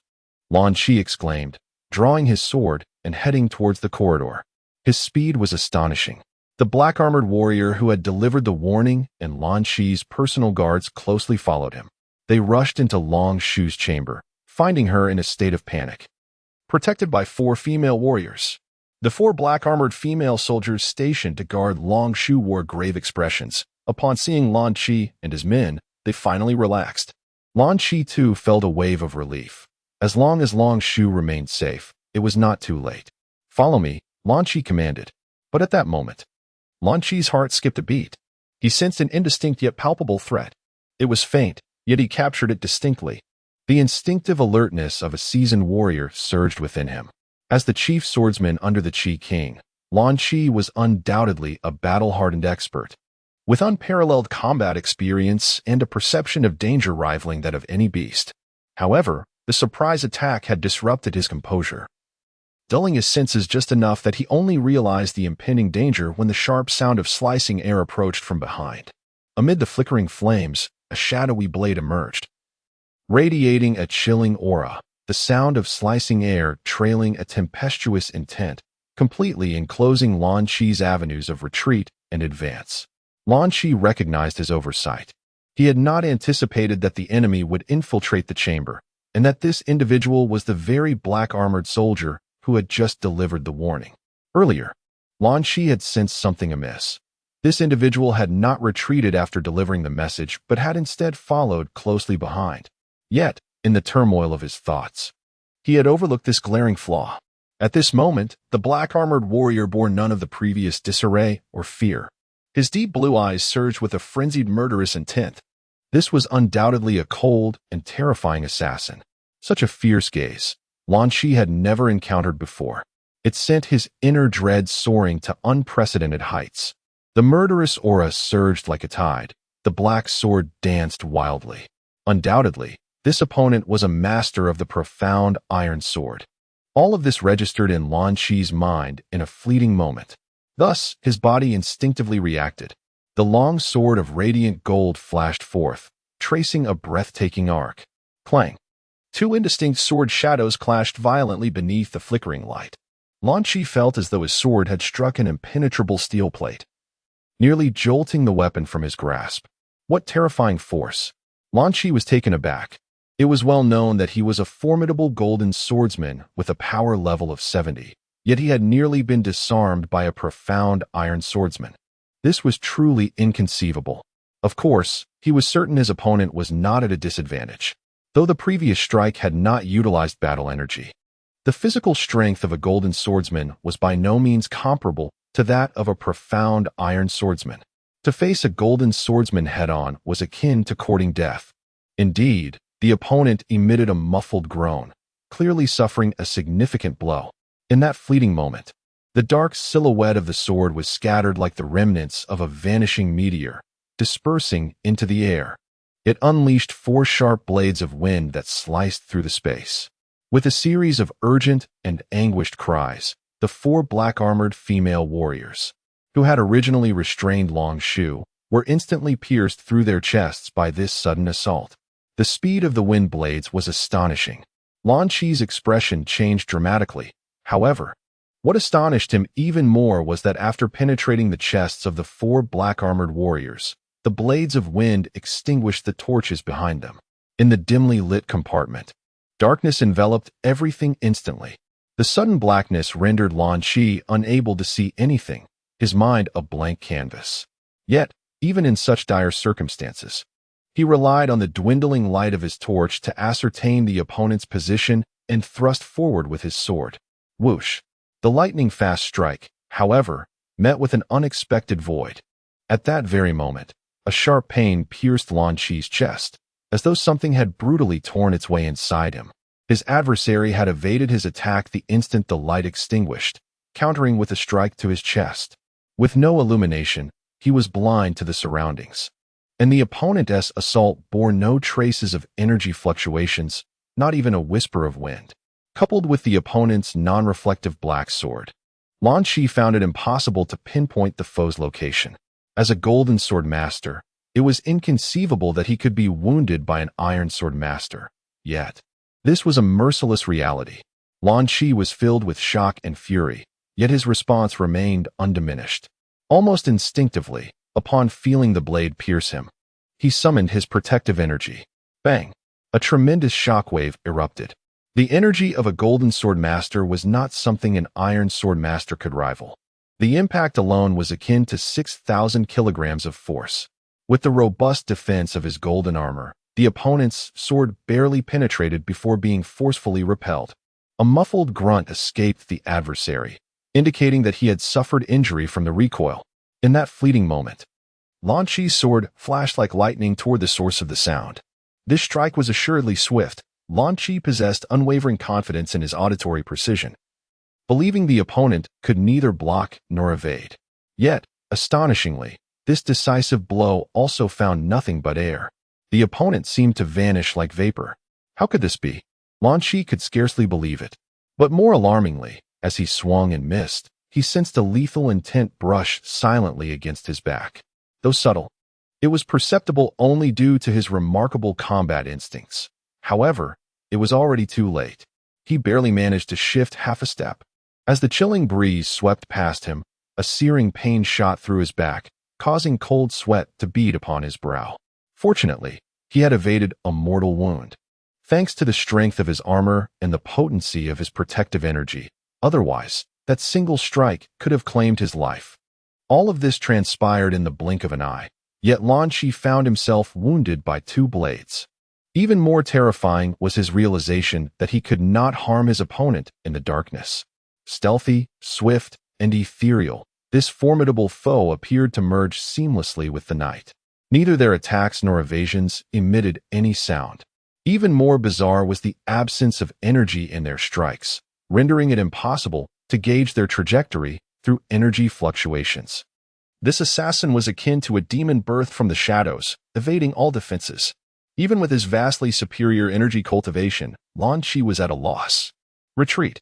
Lan Shi exclaimed, drawing his sword and heading towards the corridor. His speed was astonishing. The black-armored warrior who had delivered the warning and Lan Shi's personal guards closely followed him. They rushed into Long Shu's chamber, finding her in a state of panic. Protected by 4 female warriors, the 4 black-armored female soldiers stationed to guard Long Shu wore grave expressions. Upon seeing Lan Shi and his men, they finally relaxed. Lan Shi too felt a wave of relief. As long as Long Shu remained safe, it was not too late. Follow me, Lan Shi commanded. But at that moment, Lan Shi's heart skipped a beat. He sensed an indistinct yet palpable threat. It was faint, yet he captured it distinctly. The instinctive alertness of a seasoned warrior surged within him. As the chief swordsman under the Qi King, Lan Shi was undoubtedly a battle-hardened expert, with unparalleled combat experience and a perception of danger rivaling that of any beast. However, the surprise attack had disrupted his composure, dulling his senses just enough that he only realized the impending danger when the sharp sound of slicing air approached from behind. Amid the flickering flames, a shadowy blade emerged, radiating a chilling aura, the sound of slicing air trailing a tempestuous intent, completely enclosing Lan Shi's avenues of retreat and advance. Lan Shi recognized his oversight. He had not anticipated that the enemy would infiltrate the chamber, and that this individual was the very black-armored soldier who had just delivered the warning. Earlier, Lan Shi had sensed something amiss. This individual had not retreated after delivering the message, but had instead followed closely behind. Yet, in the turmoil of his thoughts, he had overlooked this glaring flaw. At this moment, the black-armored warrior bore none of the previous disarray or fear. His deep blue eyes surged with a frenzied murderous intent. This was undoubtedly a cold and terrifying assassin. Such a fierce gaze Lan Shi had never encountered before. It sent his inner dread soaring to unprecedented heights. The murderous aura surged like a tide. The black sword danced wildly. Undoubtedly, this opponent was a master of the profound iron sword. All of this registered in Lan Shi's mind in a fleeting moment. Thus, his body instinctively reacted. The long sword of radiant gold flashed forth, tracing a breathtaking arc. Clang! 2 indistinct sword shadows clashed violently beneath the flickering light. Lan Yue felt as though his sword had struck an impenetrable steel plate, nearly jolting the weapon from his grasp. What terrifying force! Lan Yue was taken aback. It was well known that he was a formidable golden swordsman with a power level of 70, yet he had nearly been disarmed by a profound iron swordsman. This was truly inconceivable. Of course, he was certain his opponent was not at a disadvantage, though the previous strike had not utilized battle energy. The physical strength of a golden swordsman was by no means comparable to that of a profound iron swordsman. To face a golden swordsman head-on was akin to courting death. Indeed, the opponent emitted a muffled groan, clearly suffering a significant blow. In that fleeting moment, the dark silhouette of the sword was scattered like the remnants of a vanishing meteor, dispersing into the air. It unleashed 4 sharp blades of wind that sliced through the space. With a series of urgent and anguished cries, the 4 black-armored female warriors, who had originally restrained Lan Yue, were instantly pierced through their chests by this sudden assault. The speed of the wind blades was astonishing. Lan Yue's expression changed dramatically. However, what astonished him even more was that after penetrating the chests of the 4 black-armored warriors, the blades of wind extinguished the torches behind them. In the dimly lit compartment, darkness enveloped everything instantly. The sudden blackness rendered Lan Yue unable to see anything, his mind a blank canvas. Yet, even in such dire circumstances, he relied on the dwindling light of his torch to ascertain the opponent's position and thrust forward with his sword. Whoosh! The lightning-fast strike, however, met with an unexpected void. At that very moment, a sharp pain pierced Lan Yue's chest, as though something had brutally torn its way inside him. His adversary had evaded his attack the instant the light extinguished, countering with a strike to his chest. With no illumination, he was blind to the surroundings. And the opponent's assault bore no traces of energy fluctuations, not even a whisper of wind. Coupled with the opponent's non-reflective black sword, Lan Yue found it impossible to pinpoint the foe's location. As a golden sword master, it was inconceivable that he could be wounded by an iron sword master. Yet, this was a merciless reality. Lan Yue was filled with shock and fury, yet his response remained undiminished. Almost instinctively, upon feeling the blade pierce him, he summoned his protective energy. Bang! A tremendous shockwave erupted. The energy of a golden sword master was not something an iron sword master could rival. The impact alone was akin to 6,000 kilograms of force. With the robust defense of his golden armor, the opponent's sword barely penetrated before being forcefully repelled. A muffled grunt escaped the adversary, indicating that he had suffered injury from the recoil. In that fleeting moment, Lan Yue's sword flashed like lightning toward the source of the sound. This strike was assuredly swift. Lan Yue possessed unwavering confidence in his auditory precision, believing the opponent could neither block nor evade. Yet, astonishingly, this decisive blow also found nothing but air. The opponent seemed to vanish like vapor. How could this be? Lan Yue could scarcely believe it. But more alarmingly, as he swung and missed, he sensed a lethal intent brush silently against his back. Though subtle, it was perceptible only due to his remarkable combat instincts. However, it was already too late. He barely managed to shift half a step. As the chilling breeze swept past him, a searing pain shot through his back, causing cold sweat to bead upon his brow. Fortunately, he had evaded a mortal wound, thanks to the strength of his armor and the potency of his protective energy. Otherwise, that single strike could have claimed his life. All of this transpired in the blink of an eye, yet Lan Yue found himself wounded by 2 blades. Even more terrifying was his realization that he could not harm his opponent in the darkness. Stealthy, swift, and ethereal, this formidable foe appeared to merge seamlessly with the night. Neither their attacks nor evasions emitted any sound. Even more bizarre was the absence of energy in their strikes, rendering it impossible to gauge their trajectory through energy fluctuations. This assassin was akin to a demon birthed from the shadows, evading all defenses. Even with his vastly superior energy cultivation, Lan Yue was at a loss. Retreat.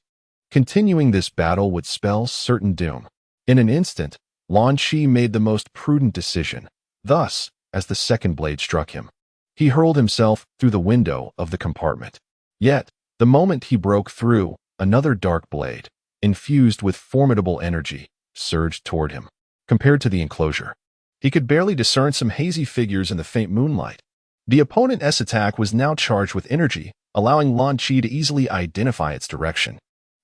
Continuing this battle would spell certain doom. In an instant, Lan Yue made the most prudent decision. Thus, as the second blade struck him, he hurled himself through the window of the compartment. Yet, the moment he broke through, another dark blade, infused with formidable energy, surged toward him. Compared to the enclosure, he could barely discern some hazy figures in the faint moonlight. The opponent's attack was now charged with energy, allowing Lan Yue to easily identify its direction.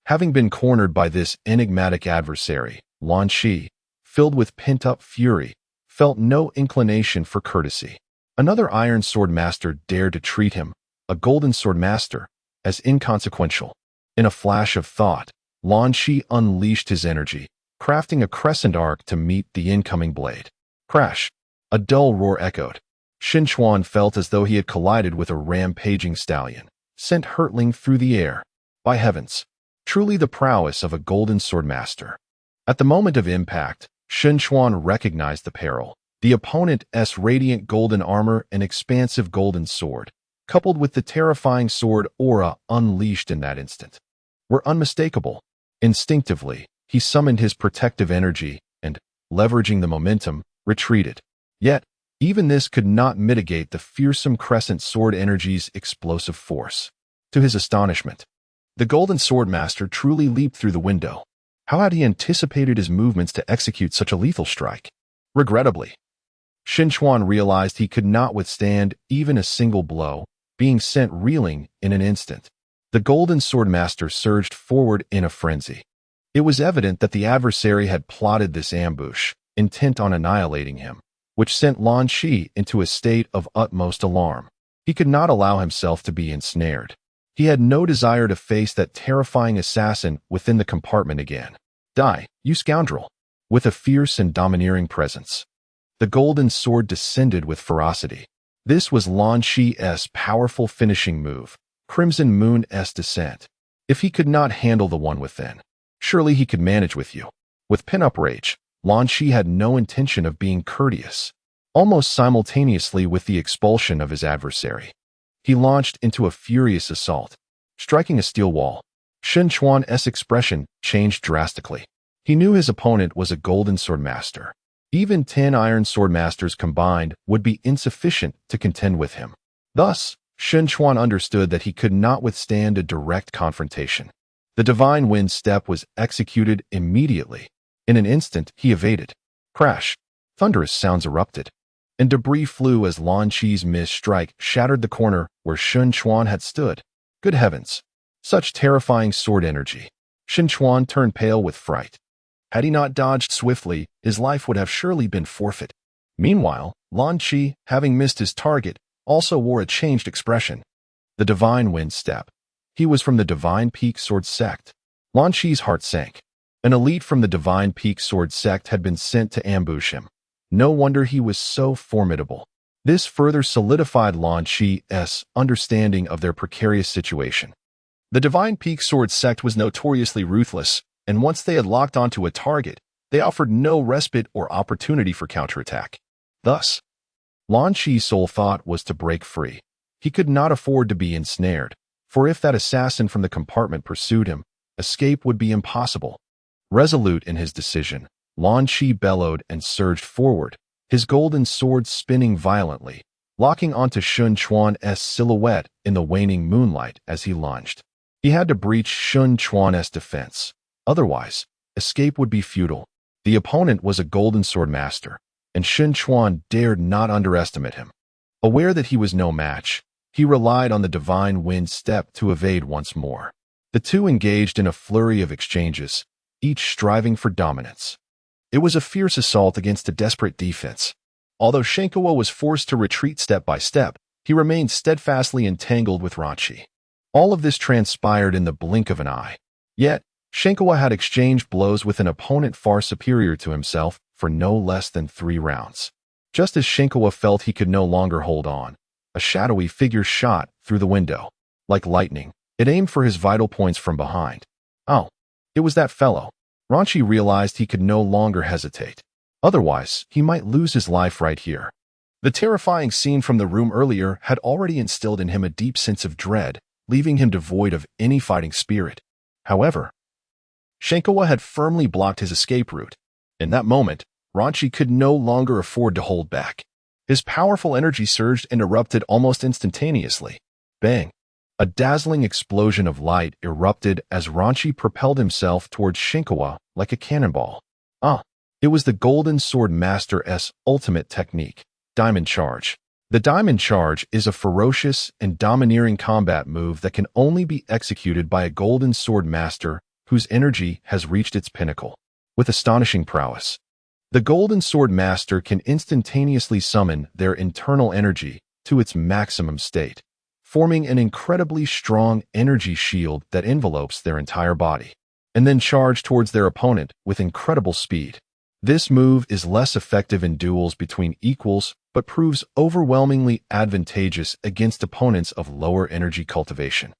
Having been cornered by this enigmatic adversary, Lan Yue, filled with pent-up fury, felt no inclination for courtesy. Another Iron Sword Master dared to treat him, a Golden Sword Master, as inconsequential. In a flash of thought, Lan Yue unleashed his energy, crafting a crescent arc to meet the incoming blade. Crash! A dull roar echoed. Xuanyuan felt as though he had collided with a rampaging stallion, sent hurtling through the air. By heavens! Truly the prowess of a Golden Sword Master. At the moment of impact, Xuanyuan recognized the peril. The opponent's radiant golden armor and expansive golden sword, coupled with the terrifying sword aura unleashed in that instant, were unmistakable. Instinctively, he summoned his protective energy and, leveraging the momentum, retreated. Yet, even this could not mitigate the fearsome crescent sword energy's explosive force. To his astonishment, the Golden Sword Master truly leaped through the window. How had he anticipated his movements to execute such a lethal strike? Regrettably, Xuanyuan realized he could not withstand even a single blow, being sent reeling in an instant. The Golden Sword Master surged forward in a frenzy. It was evident that the adversary had plotted this ambush, intent on annihilating him, which sent Lan Yue into a state of utmost alarm. He could not allow himself to be ensnared. He had no desire to face that terrifying assassin within the compartment again. Die, you scoundrel! With a fierce and domineering presence, the golden sword descended with ferocity. This was Lan Yue's powerful finishing move, Crimson Moon's descent. If he could not handle the one within, surely he could manage with you. With pin-up rage, Lan Yue had no intention of being courteous. Almost simultaneously with the expulsion of his adversary, he launched into a furious assault, striking a steel wall. Xuanyuan's expression changed drastically. He knew his opponent was a Golden Sword Master. Even 10 Iron Sword Masters combined would be insufficient to contend with him. Thus, Xuanyuan understood that he could not withstand a direct confrontation. The Divine Wind Step was executed immediately. In an instant, he evaded. Crash! Thunderous sounds erupted, and debris flew as Lan Yue's missed strike shattered the corner where Xuanyuan had stood. Good heavens! Such terrifying sword energy! Xuanyuan turned pale with fright. Had he not dodged swiftly, his life would have surely been forfeit. Meanwhile, Lan Yue, having missed his target, also wore a changed expression. The Divine Wind Step. He was from the Divine Peak Sword Sect. Lan Yue's heart sank. An elite from the Divine Peak Sword Sect had been sent to ambush him. No wonder he was so formidable. This further solidified Lan Yue's understanding of their precarious situation. The Divine Peak Sword Sect was notoriously ruthless, and once they had locked onto a target, they offered no respite or opportunity for counterattack. Thus, Lan Yue's sole thought was to break free. He could not afford to be ensnared, for if that assassin from the compartment pursued him, escape would be impossible. Resolute in his decision, Lan Yue bellowed and surged forward, his golden sword spinning violently, locking onto Xuanyuan's silhouette in the waning moonlight as he lunged. He had to breach Xuanyuan's defense. Otherwise, escape would be futile. The opponent was a Golden Sword Master, and Xuanyuan dared not underestimate him. Aware that he was no match, he relied on the Divine Wind Step to evade once more. The two engaged in a flurry of exchanges, each striving for dominance. It was a fierce assault against a desperate defense. Although Xuanyuan was forced to retreat step by step, he remained steadfastly entangled with Lan Yue. All of this transpired in the blink of an eye. Yet, Xuanyuan had exchanged blows with an opponent far superior to himself for no less than 3 rounds. Just as Xuanyuan felt he could no longer hold on, a shadowy figure shot through the window. Like lightning, it aimed for his vital points from behind. Oh, it was that fellow. Lan Yue realized he could no longer hesitate. Otherwise, he might lose his life right here. The terrifying scene from the room earlier had already instilled in him a deep sense of dread, leaving him devoid of any fighting spirit. However, Xuanyuan had firmly blocked his escape route. In that moment, Lan Yue could no longer afford to hold back. His powerful energy surged and erupted almost instantaneously. Bang! A dazzling explosion of light erupted as Ranchi propelled himself towards Shinkawa like a cannonball. It was the Golden Sword Master's ultimate technique, Diamond Charge. The Diamond Charge is a ferocious and domineering combat move that can only be executed by a Golden Sword Master whose energy has reached its pinnacle. With astonishing prowess, the Golden Sword Master can instantaneously summon their internal energy to its maximum state, forming an incredibly strong energy shield that envelopes their entire body, and then charge towards their opponent with incredible speed. This move is less effective in duels between equals, but proves overwhelmingly advantageous against opponents of lower energy cultivation.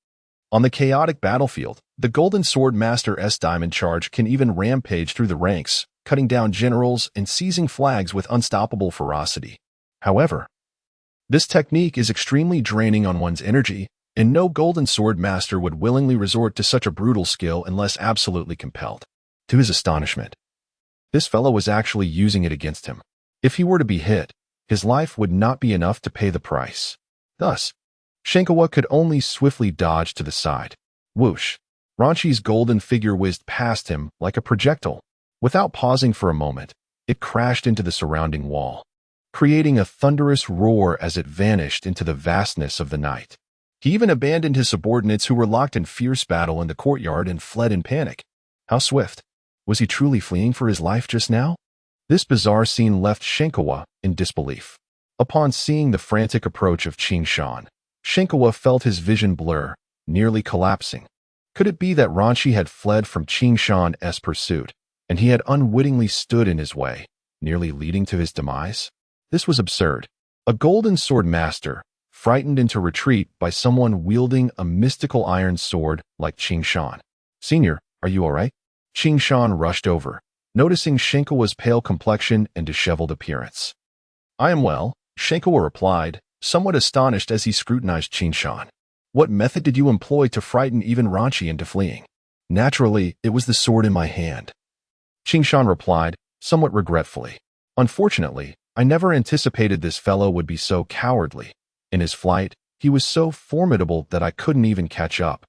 On the chaotic battlefield, the Golden Sword Master's Diamond Charge can even rampage through the ranks, cutting down generals and seizing flags with unstoppable ferocity. However, this technique is extremely draining on one's energy, and no Golden Sword Master would willingly resort to such a brutal skill unless absolutely compelled. To his astonishment, this fellow was actually using it against him. If he were to be hit, his life would not be enough to pay the price. Thus, Shinkawa could only swiftly dodge to the side. Whoosh! Ranchi's golden figure whizzed past him like a projectile. Without pausing for a moment, it crashed into the surrounding wall, creating a thunderous roar as it vanished into the vastness of the night. He even abandoned his subordinates who were locked in fierce battle in the courtyard and fled in panic. How swift! Was he truly fleeing for his life just now? This bizarre scene left Shinkawa in disbelief. Upon seeing the frantic approach of Qing Shan, Shinkawa felt his vision blur, nearly collapsing. Could it be that Ranchi had fled from Qing Shan's pursuit, and he had unwittingly stood in his way, nearly leading to his demise? This was absurd. A Golden Sword Master, frightened into retreat by someone wielding a mystical iron sword like Qing Shan. "Senior, are you all right?" Qing Shan rushed over, noticing Shinkawa's pale complexion and disheveled appearance. "I am well," Shinkawa replied, somewhat astonished as he scrutinized Qing Shan. "What method did you employ to frighten even Ranchi into fleeing?" "Naturally, it was the sword in my hand," Qing Shan replied, somewhat regretfully. "Unfortunately, I never anticipated this fellow would be so cowardly. In his flight, he was so formidable that I couldn't even catch up."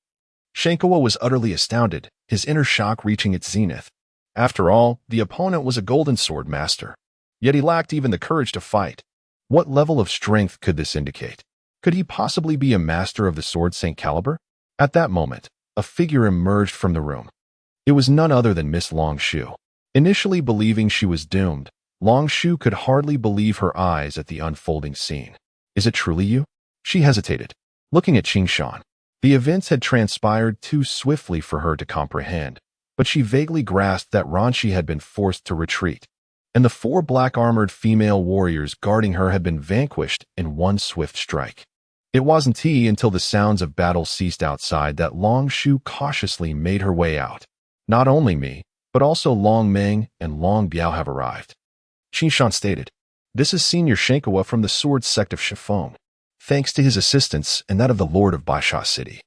Shinkawa was utterly astounded, his inner shock reaching its zenith. After all, the opponent was a Golden Sword Master. Yet he lacked even the courage to fight. What level of strength could this indicate? Could he possibly be a master of the sword St. Caliber? At that moment, a figure emerged from the room. It was none other than Miss Long Shu. Initially believing she was doomed, Long Shu could hardly believe her eyes at the unfolding scene. "Is it truly you?" She hesitated, looking at Qing Shan. The events had transpired too swiftly for her to comprehend, but she vaguely grasped that Ranchi had been forced to retreat, and the 4 black-armored female warriors guarding her had been vanquished in one swift strike. It wasn't until the sounds of battle ceased outside that Long Shu cautiously made her way out. "Not only me, but also Long Meng and Long Biao have arrived," Qing Shan stated. "This is Senior Shinkawa from the sword sect of Shifeng. Thanks to his assistance and that of the Lord of Baisha City,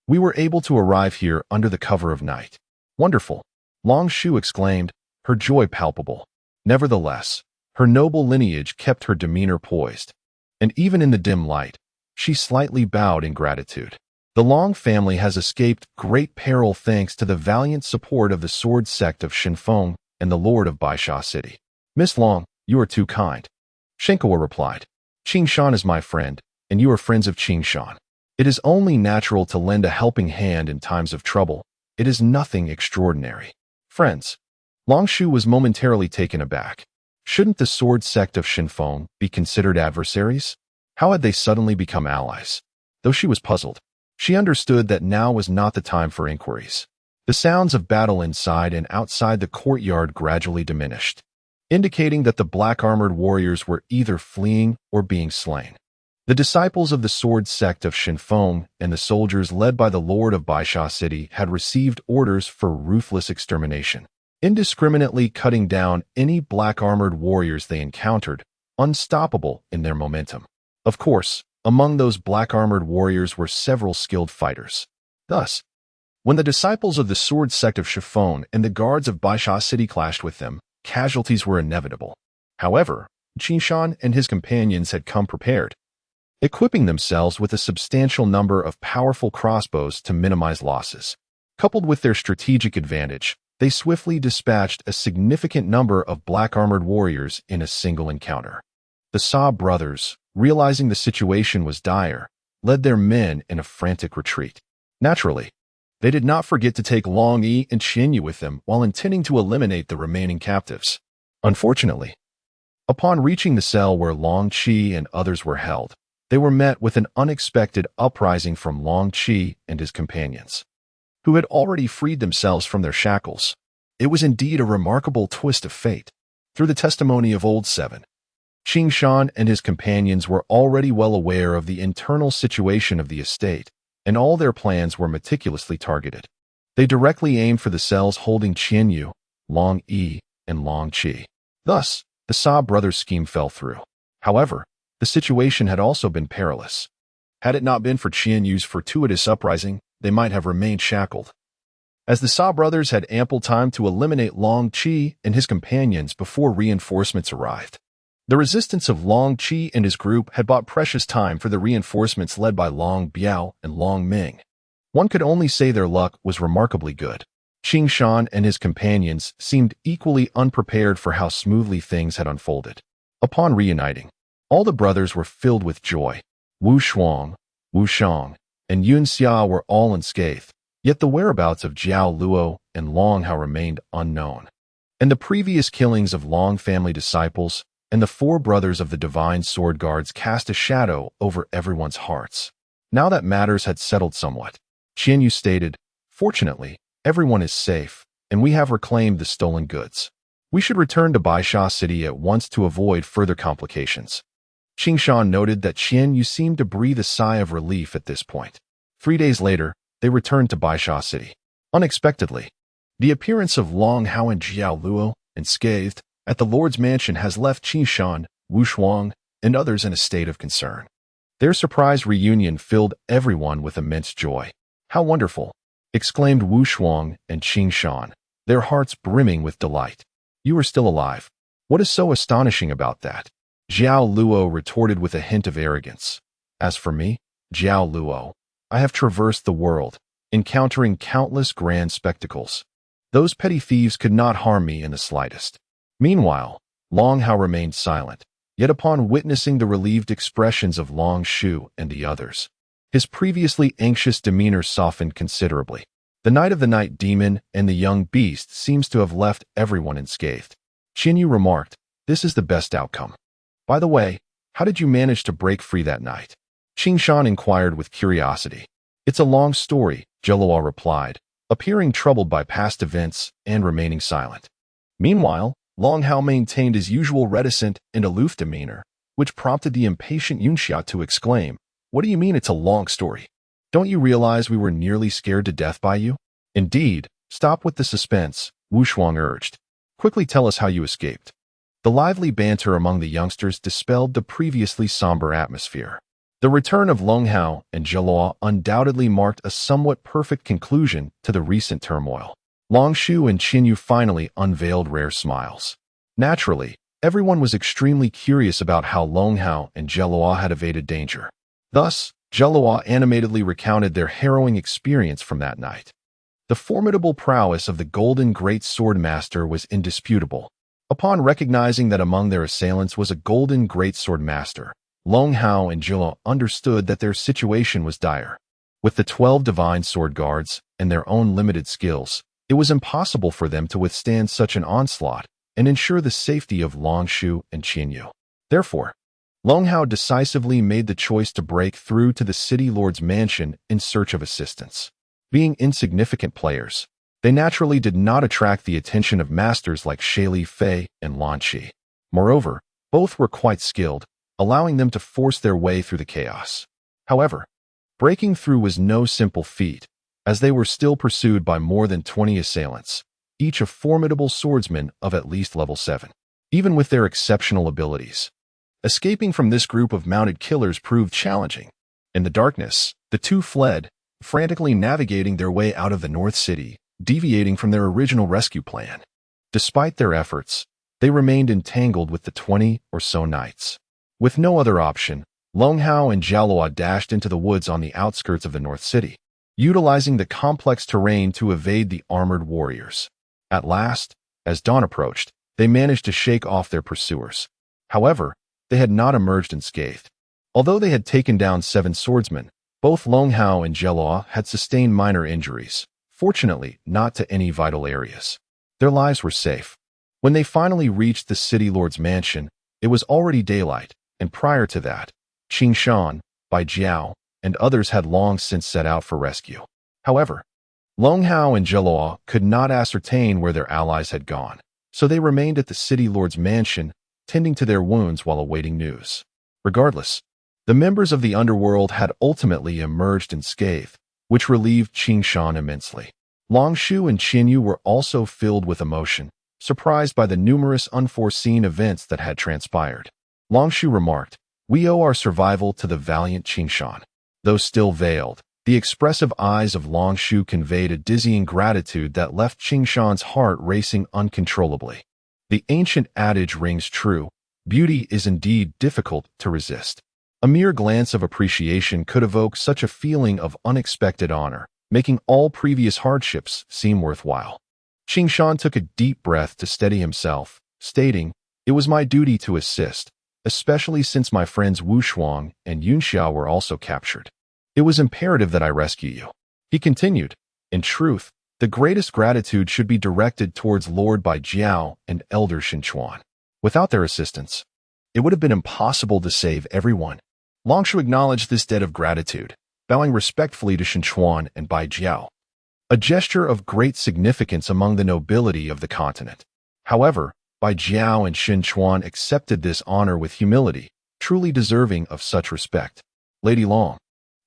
we were able to arrive here under the cover of night." "Wonderful," Long Shu exclaimed, her joy palpable. Nevertheless, her noble lineage kept her demeanor poised, and even in the dim light, she slightly bowed in gratitude. "The Long family has escaped great peril thanks to the valiant support of the sword sect of Shinfeng and the Lord of Baisha City." "Miss Long, you are too kind," Shinkawa replied. "Qing Shan is my friend, and you are friends of Qing Shan. It is only natural to lend a helping hand in times of trouble. It is nothing extraordinary." "Friends?" Long Shu was momentarily taken aback. Shouldn't the sword sect of Shinfeng be considered adversaries? How had they suddenly become allies? Though she was puzzled, she understood that now was not the time for inquiries. The sounds of battle inside and outside the courtyard gradually diminished, indicating that the black-armored warriors were either fleeing or being slain. The disciples of the sword sect of Shinfeng and the soldiers led by the Lord of Baisha City had received orders for ruthless extermination, indiscriminately cutting down any black-armored warriors they encountered, unstoppable in their momentum. Of course, among those black-armored warriors were several skilled fighters. Thus, when the disciples of the sword sect of Shifeng and the guards of Baisha City clashed with them, casualties were inevitable. However, Qing Shan and his companions had come prepared. equipping themselves with a substantial number of powerful crossbows to minimize losses. Coupled with their strategic advantage, they swiftly dispatched a significant number of black-armored warriors in a single encounter. The Sa brothers, realizing the situation was dire, led their men in a frantic retreat. Naturally, they did not forget to take Lan Yue and Xuanyuan with them while intending to eliminate the remaining captives. Unfortunately, upon reaching the cell where Lan Qi and others were held, they were met with an unexpected uprising from Lan Qi and his companions, who had already freed themselves from their shackles. It was indeed a remarkable twist of fate. Through the testimony of old Seven, Qingshan and his companions were already well aware of the internal situation of the estate, and all their plans were meticulously targeted. They directly aimed for the cells holding Xuanyuan, Lan Yue, and Lan Qi. Thus, the Sa brothers' scheme fell through. However, the situation had also been perilous. Had it not been for Xuanyuan's fortuitous uprising, they might have remained shackled, as the Sa brothers had ample time to eliminate Lan Qi and his companions before reinforcements arrived. The resistance of Lan Qi and his group had bought precious time for the reinforcements led by Lan Biao and Lan Ming. One could only say their luck was remarkably good. Qingshan and his companions seemed equally unprepared for how smoothly things had unfolded. Upon reuniting, all the brothers were filled with joy. Wu Shuang, Wu Shang, and Yun Xia were all unscathed, yet the whereabouts of Jiao Luo and Long Hao remained unknown. And the previous killings of Long family disciples and the four brothers of the divine sword guards cast a shadow over everyone's hearts. Now that matters had settled somewhat, Xuanyuan stated, "Fortunately, everyone is safe, and we have reclaimed the stolen goods. We should return to Baisha City at once to avoid further complications." Qingshan noted that Xuanyuan seemed to breathe a sigh of relief at this point. 3 days later, they returned to Baisha City. Unexpectedly, the appearance of Long Hao and Jiao Luo, unscathed, at the Lord's mansion has left Qingshan, Wu Shuang, and others in a state of concern. Their surprise reunion filled everyone with immense joy. "How wonderful!" exclaimed Wu Shuang and Qingshan, their hearts brimming with delight. "You are still alive. What is so astonishing about that?" Jiao Luo retorted with a hint of arrogance. "As for me, Jiao Luo, I have traversed the world, encountering countless grand spectacles. Those petty thieves could not harm me in the slightest." Meanwhile, Long Hao remained silent, yet upon witnessing the relieved expressions of Long Shu and the others, his previously anxious demeanor softened considerably. The Knight of the Night Demon and the young beast seems to have left everyone unscathed. Xuanyuan remarked, "This is the best outcome. By the way, how did you manage to break free that night?" Qingshan inquired with curiosity. "It's a long story," Zheluo replied, appearing troubled by past events and remaining silent. Meanwhile, Long Hao maintained his usual reticent and aloof demeanor, which prompted the impatient Yunxia to exclaim, "What do you mean it's a long story? Don't you realize we were nearly scared to death by you?" "Indeed, stop with the suspense," Wu Shuang urged. "Quickly tell us how you escaped." The lively banter among the youngsters dispelled the previously somber atmosphere. The return of Long Hao and Zheluo undoubtedly marked a somewhat perfect conclusion to the recent turmoil. Long Shu and Xuanyuan finally unveiled rare smiles. Naturally, everyone was extremely curious about how Long Hao and Zheluo had evaded danger. Thus, Zheluo animatedly recounted their harrowing experience from that night. The formidable prowess of the Golden Great Sword Master was indisputable. Upon recognizing that among their assailants was a Golden Great Sword Master, Long Hao and Zheluo understood that their situation was dire. With the 12 divine sword guards and their own limited skills, it was impossible for them to withstand such an onslaught and ensure the safety of Long Shu and Xuanyuan. Therefore, Long Hao decisively made the choice to break through to the city lord's mansion in search of assistance. Being insignificant players, they naturally did not attract the attention of masters like Li Fei and Lan Qi. Moreover, both were quite skilled, allowing them to force their way through the chaos. However, breaking through was no simple feat, as they were still pursued by more than 20 assailants, each a formidable swordsman of at least level 7. Even with their exceptional abilities, escaping from this group of mounted killers proved challenging. In the darkness, the two fled, frantically navigating their way out of the North City, deviating from their original rescue plan. Despite their efforts, they remained entangled with the 20 or so knights. With no other option, Long Hao and Jiaoluo dashed into the woods on the outskirts of the North City, utilizing the complex terrain to evade the armored warriors. At last, as dawn approached, they managed to shake off their pursuers. However, they had not emerged unscathed. Although they had taken down 7 swordsmen, both Long Hao and Jiaoluo had sustained minor injuries, fortunately not to any vital areas. Their lives were safe. When they finally reached the city lord's mansion, it was already daylight, and prior to that, Qing Shan, Bai Jiao, and others had long since set out for rescue. However, Long Hao and Jiaoluo could not ascertain where their allies had gone, so they remained at the city lord's mansion, tending to their wounds while awaiting news. Regardless, the members of the underworld had ultimately emerged unscathed, which relieved Qing Shan immensely. Long Shu and Xuanyuan were also filled with emotion, surprised by the numerous unforeseen events that had transpired. Long Shu remarked, "We owe our survival to the valiant Qing Shan." Though still veiled, the expressive eyes of Long Shu conveyed a dizzying gratitude that left Qing Shan's heart racing uncontrollably. The ancient adage rings true: beauty is indeed difficult to resist. A mere glance of appreciation could evoke such a feeling of unexpected honor, making all previous hardships seem worthwhile. Qing Shan took a deep breath to steady himself, stating, "It was my duty to assist, especially since my friends Wu Shuang and Yun Xiao were also captured. It was imperative that I rescue you." He continued, "In truth, the greatest gratitude should be directed towards Lord Bai Jiao and Elder Xuanyuan. Without their assistance, it would have been impossible to save everyone." Long Shu acknowledged this debt of gratitude, bowing respectfully to Xuanyuan and Bai Jiao, a gesture of great significance among the nobility of the continent. However, Bai Jiao and Xuanyuan accepted this honor with humility, truly deserving of such respect. "Lady Long,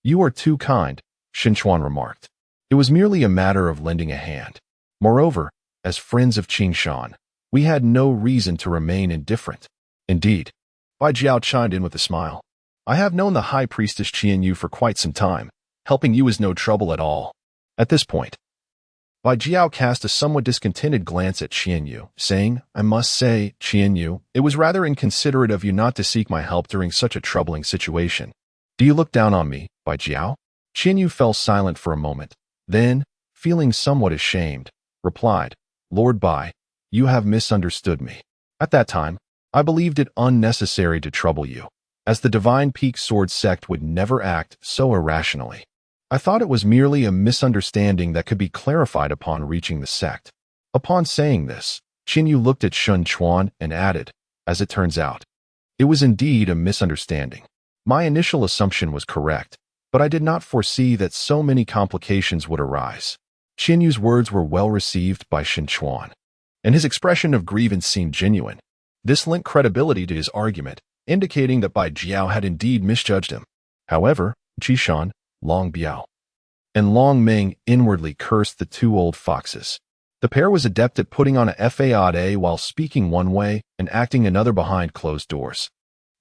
you are too kind," Xuanyuan remarked. "It was merely a matter of lending a hand. Moreover, as friends of Qing Shan, we had no reason to remain indifferent." "Indeed," Bai Jiao chimed in with a smile. "I have known the High Priestess Xuanyuan for quite some time. Helping you is no trouble at all." At this point, Bai Jiao cast a somewhat discontented glance at Xuanyuan, saying, "I must say, Xuanyuan, it was rather inconsiderate of you not to seek my help during such a troubling situation." "Do you look down on me, Bai Jiao?" Xuanyuan fell silent for a moment, then, feeling somewhat ashamed, replied, "Lord Bai, you have misunderstood me. At that time, I believed it unnecessary to trouble you, as the Divine Peak Sword sect would never act so irrationally. I thought it was merely a misunderstanding that could be clarified upon reaching the sect." Upon saying this, Xuanyuan looked at Xuanyuan and added, "As it turns out, it was indeed a misunderstanding. My initial assumption was correct, but I did not foresee that so many complications would arise." Xuanyuan's words were well received by Xuanyuan, and his expression of grievance seemed genuine. This lent credibility to his argument, indicating that Bai Jiao had indeed misjudged him. However, Qi Shan, Long Biao, and Long Ming inwardly cursed the 2 old foxes. The pair was adept at putting on a facade while speaking one way and acting another behind closed doors.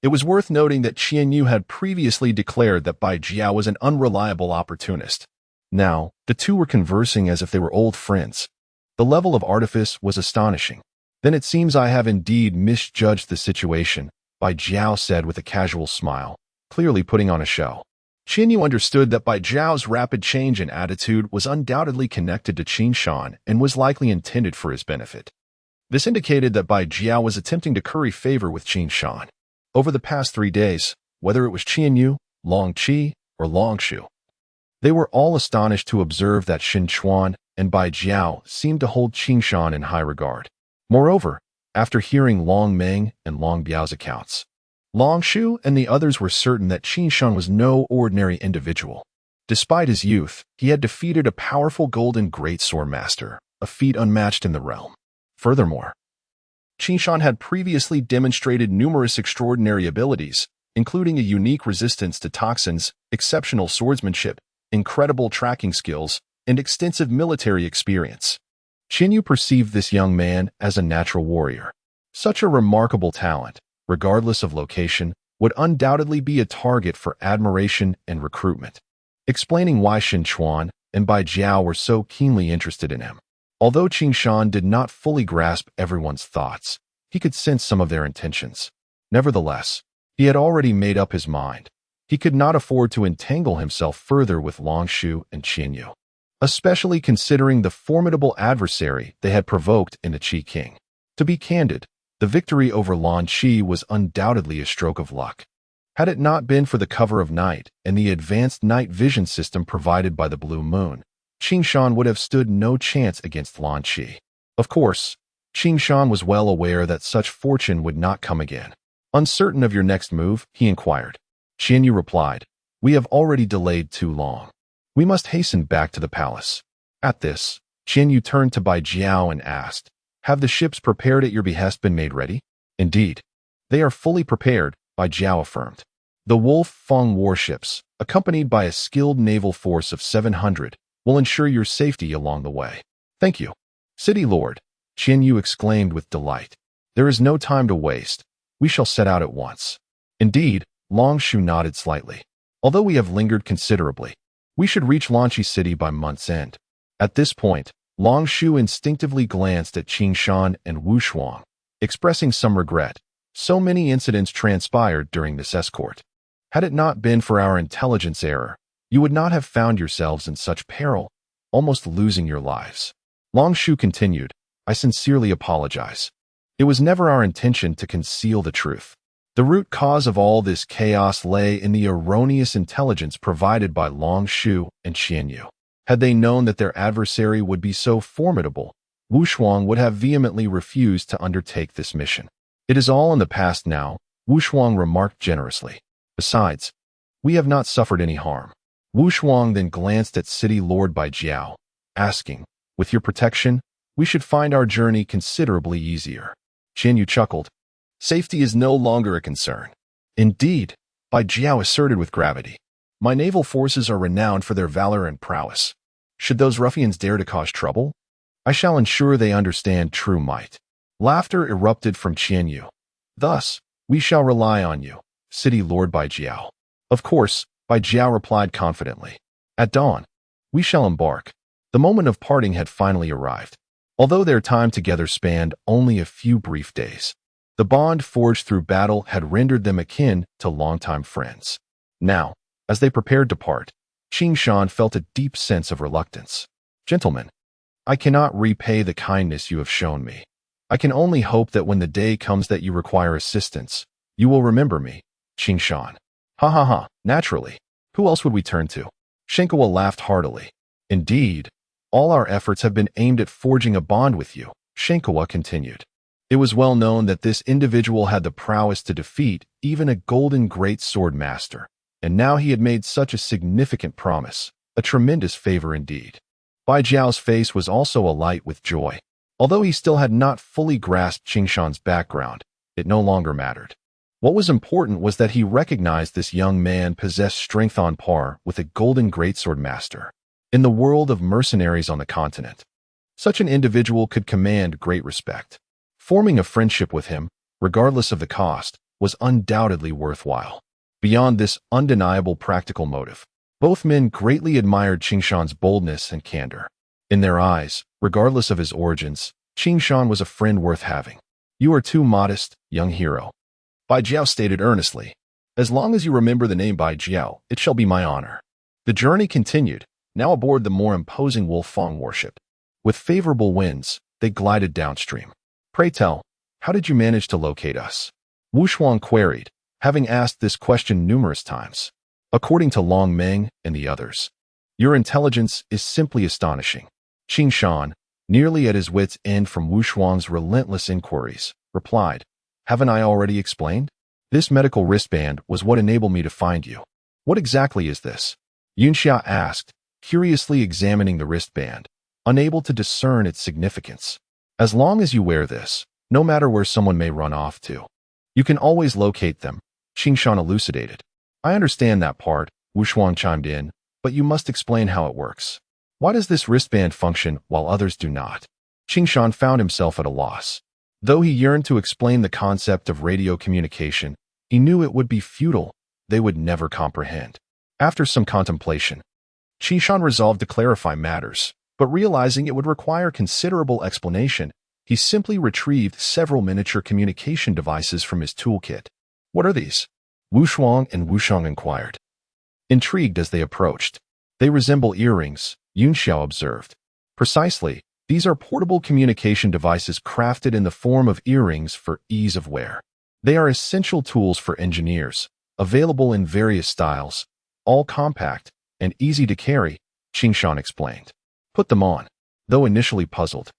It was worth noting that Xuanyuan had previously declared that Bai Jiao was an unreliable opportunist. Now, the two were conversing as if they were old friends. The level of artifice was astonishing. "Then it seems I have indeed misjudged the situation," Bai Jiao said with a casual smile, clearly putting on a show. Xuanyuan understood that Bai Jiao's rapid change in attitude was undoubtedly connected to Qing Shan and was likely intended for his benefit. This indicated that Bai Jiao was attempting to curry favor with Qing Shan. Over the past 3 days, whether it was Xuanyuan, Long Qi, or Long Shu, they were all astonished to observe that Xuanyuan and Bai Jiao seemed to hold Qing Shan in high regard. Moreover, after hearing Long Ming and Long Biao's accounts, Long Shu and the others were certain that Qing Shan was no ordinary individual. Despite his youth, he had defeated a powerful golden great sword master, a feat unmatched in the realm. Furthermore, Qing Shan had previously demonstrated numerous extraordinary abilities, including a unique resistance to toxins, exceptional swordsmanship, incredible tracking skills, and extensive military experience. Xuanyuan perceived this young man as a natural warrior. Such a remarkable talent, regardless of location, would undoubtedly be a target for admiration and recruitment, explaining why Xuanyuan and Bai Jiao were so keenly interested in him. Although Qing Shan did not fully grasp everyone's thoughts, he could sense some of their intentions. Nevertheless, He had already made up his mind. He could not afford to entangle himself further with Lan Yue and Xuanyuan, especially considering the formidable adversary they had provoked in the Qi King. To be candid, the victory over Lan Qi was undoubtedly a stroke of luck. Had it not been for the cover of night and the advanced night vision system provided by the Blue Moon, Qing Shan would have stood no chance against Lan Qi. Of course, Qing Shan was well aware that such fortune would not come again. Uncertain of your next move, he inquired. Xuanyuan replied, "We have already delayed too long. We must hasten back to the palace." At this, Xuanyuan turned to Bai Jiao and asked, "Have the ships prepared at your behest been made ready?" "Indeed, they are fully prepared," Bai Jiao affirmed. "The Wolf Feng warships, accompanied by a skilled naval force of 700, will ensure your safety along the way." "Thank you, City Lord," Xuanyuan exclaimed with delight. "There is no time to waste. We shall set out at once." Indeed, Lan Yue nodded slightly. "Although we have lingered considerably, we should reach Lanqi City by month's end." At this point, Lan Yue instinctively glanced at Qing Shan and Wu Shuang, expressing some regret. So many incidents transpired during this escort. Had it not been for our intelligence error, you would not have found yourselves in such peril, almost losing your lives. Lan Yue continued, "I sincerely apologize. It was never our intention to conceal the truth. The root cause of all this chaos lay in the erroneous intelligence provided by Lan Yue and Xuanyuan. Had they known that their adversary would be so formidable, Wu Shuang would have vehemently refused to undertake this mission. It is all in the past now," Wu Shuang remarked generously. "Besides, we have not suffered any harm." Wu Shuang then glanced at City Lord Bai Jiao, asking, "With your protection, we should find our journey considerably easier." Xuanyuan chuckled. "Safety is no longer a concern." "Indeed," Bai Jiao asserted with gravity. "My naval forces are renowned for their valor and prowess. Should those ruffians dare to cause trouble, I shall ensure they understand true might." Laughter erupted from Xuanyuan. "Thus, we shall rely on you, City Lord Bai Jiao." "Of course," Bai Jiao replied confidently. "At dawn, we shall embark." The moment of parting had finally arrived. Although their time together spanned only a few brief days, the bond forged through battle had rendered them akin to longtime friends. Now, as they prepared to part, Qing Shan felt a deep sense of reluctance. "Gentlemen, I cannot repay the kindness you have shown me. I can only hope that when the day comes that you require assistance, you will remember me." Qing Shan. "Ha ha ha, naturally. Who else would we turn to?" Shenkawa laughed heartily. "Indeed, all our efforts have been aimed at forging a bond with you," Shenkawa continued. It was well known that this individual had the prowess to defeat even a golden great sword master, and now he had made such a significant promise, a tremendous favor indeed. Bai Jiao's face was also alight with joy. Although he still had not fully grasped Qing Shan's background, it no longer mattered. What was important was that he recognized this young man possessed strength on par with a golden greatsword master. In the world of mercenaries on the continent, such an individual could command great respect. Forming a friendship with him, regardless of the cost, was undoubtedly worthwhile. Beyond this undeniable practical motive, both men greatly admired Qing Shan's boldness and candor. In their eyes, regardless of his origins, Qing Shan was a friend worth having. "You are too modest, young hero," Bai Jiao stated earnestly. "As long as you remember the name Bai Jiao, it shall be my honor." The journey continued, now aboard the more imposing Wolf Feng warship. With favorable winds, they glided downstream. "Pray tell, how did you manage to locate us?" Wu Shuang queried, having asked this question numerous times. "According to Long Meng and the others, your intelligence is simply astonishing." Qing Shan, nearly at his wits' end from Wu Shuang's relentless inquiries, replied, "Haven't I already explained? This medical wristband was what enabled me to find you." "What exactly is this?" Yunxia asked, curiously examining the wristband, unable to discern its significance. "As long as you wear this, no matter where someone may run off to, you can always locate them," Qing Shan elucidated. "I understand that part," Wu Shuang chimed in, "but you must explain how it works. Why does this wristband function while others do not?" Qing Shan found himself at a loss. Though he yearned to explain the concept of radio communication, he knew it would be futile. They would never comprehend. After some contemplation, Qing Shan resolved to clarify matters, but realizing it would require considerable explanation, he simply retrieved several miniature communication devices from his toolkit. "What are these?" Wu Shuang and Wu Shang inquired, intrigued as they approached. They resemble earrings, Yun Xiao observed. Precisely, these are portable communication devices crafted in the form of earrings for ease of wear. They are essential tools for engineers, available in various styles, all compact and easy to carry, Qingshan explained. Put them on. Though initially puzzled,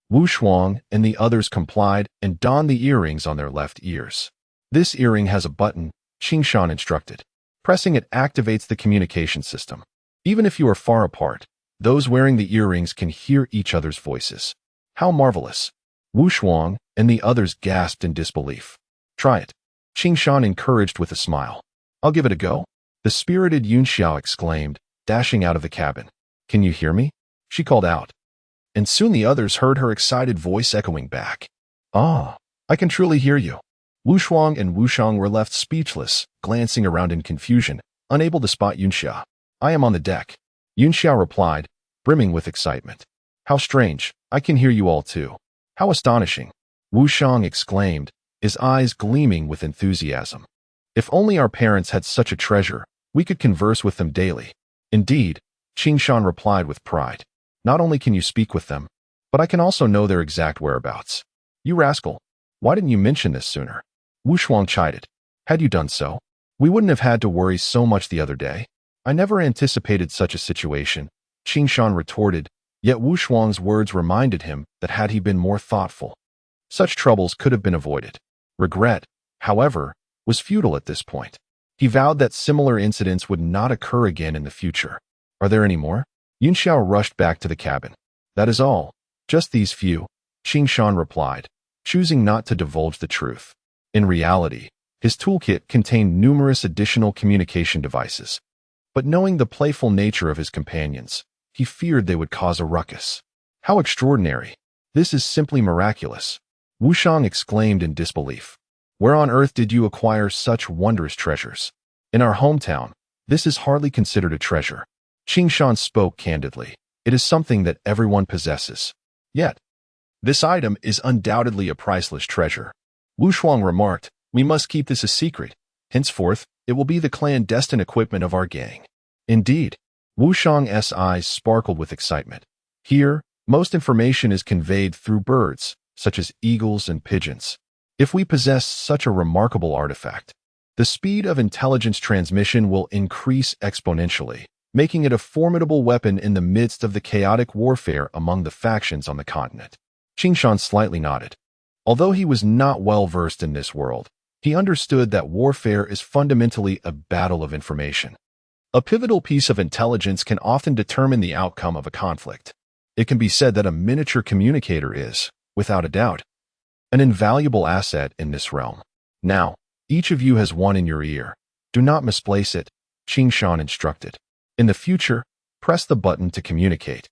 Wu Shuang and the others complied and donned the earrings on their left ears. This earring has a button, Qingshan instructed. Pressing it activates the communication system. Even if you are far apart, those wearing the earrings can hear each other's voices. How marvelous! Wu Shuang and the others gasped in disbelief. Try it, Qingshan encouraged with a smile. I'll give it a go, the spirited Yun Xiao exclaimed, dashing out of the cabin. Can you hear me? She called out. And soon the others heard her excited voice echoing back. Ah, I can truly hear you. Wu Shuang and Wu Shang were left speechless, glancing around in confusion, unable to spot Yun Xiao. I am on the deck, Yun Xiao replied, brimming with excitement. How strange, I can hear you all too. How astonishing, Wu Shang exclaimed, his eyes gleaming with enthusiasm. If only our parents had such a treasure, we could converse with them daily. Indeed, Qingshan replied with pride. Not only can you speak with them, but I can also know their exact whereabouts. You rascal, why didn't you mention this sooner? Wu Shuang chided. Had you done so, we wouldn't have had to worry so much the other day. I never anticipated such a situation, Qingshan retorted, yet Wu Shuang's words reminded him that had he been more thoughtful, such troubles could have been avoided. Regret, however, was futile at this point. He vowed that similar incidents would not occur again in the future. Are there any more? Yun Xiao rushed back to the cabin. That is all. Just these few, Qingshan replied, choosing not to divulge the truth. In reality, his toolkit contained numerous additional communication devices. But knowing the playful nature of his companions, he feared they would cause a ruckus. How extraordinary! This is simply miraculous, Wu Shang exclaimed in disbelief. Where on earth did you acquire such wondrous treasures? In our hometown, this is hardly considered a treasure. Qingshan spoke candidly. It is something that everyone possesses. Yet, this item is undoubtedly a priceless treasure. Wu Shuang remarked, we must keep this a secret. Henceforth, it will be the clandestine equipment of our gang. Indeed, Wu Shang's eyes sparkled with excitement. Here, most information is conveyed through birds, such as eagles and pigeons. If we possess such a remarkable artifact, the speed of intelligence transmission will increase exponentially, making it a formidable weapon in the midst of the chaotic warfare among the factions on the continent. Qingshan slightly nodded. Although he was not well versed in this world, he understood that warfare is fundamentally a battle of information. A pivotal piece of intelligence can often determine the outcome of a conflict. It can be said that a miniature communicator is, without a doubt, an invaluable asset in this realm. Now, each of you has one in your ear. Do not misplace it, Qingshan instructed. In the future, press the button to communicate.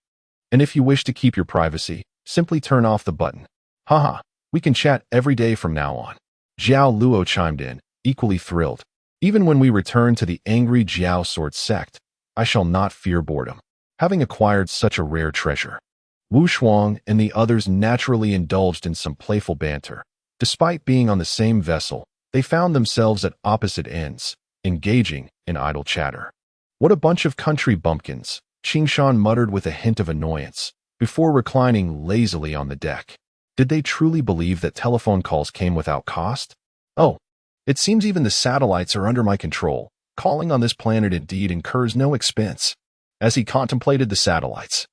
And if you wish to keep your privacy, simply turn off the button. Haha, we can chat every day from now on. Zhao Luo chimed in, equally thrilled. Even when we return to the angry Jiao Sword sect, I shall not fear boredom, having acquired such a rare treasure. Wu Shuang and the others naturally indulged in some playful banter. Despite being on the same vessel, they found themselves at opposite ends, engaging in idle chatter. What a bunch of country bumpkins, Qingshan muttered with a hint of annoyance, before reclining lazily on the deck. Did they truly believe that telephone calls came without cost? Oh, it seems even the satellites are under my control. Calling on this planet indeed incurs no expense. As he contemplated the satellites,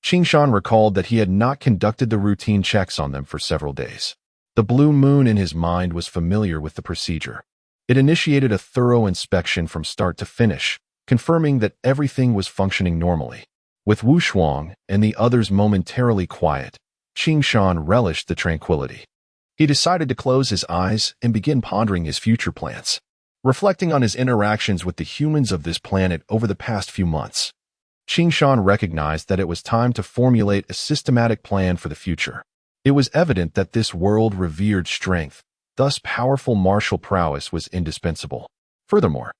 Qingshan recalled that he had not conducted the routine checks on them for several days. The blue moon in his mind was familiar with the procedure. It initiated a thorough inspection from start to finish, confirming that everything was functioning normally. With Wu Shuang and the others momentarily quiet, Qingshan relished the tranquility. He decided to close his eyes and begin pondering his future plans, reflecting on his interactions with the humans of this planet over the past few months. Qingshan recognized that it was time to formulate a systematic plan for the future. It was evident that this world revered strength, thus powerful martial prowess was indispensable. Furthermore,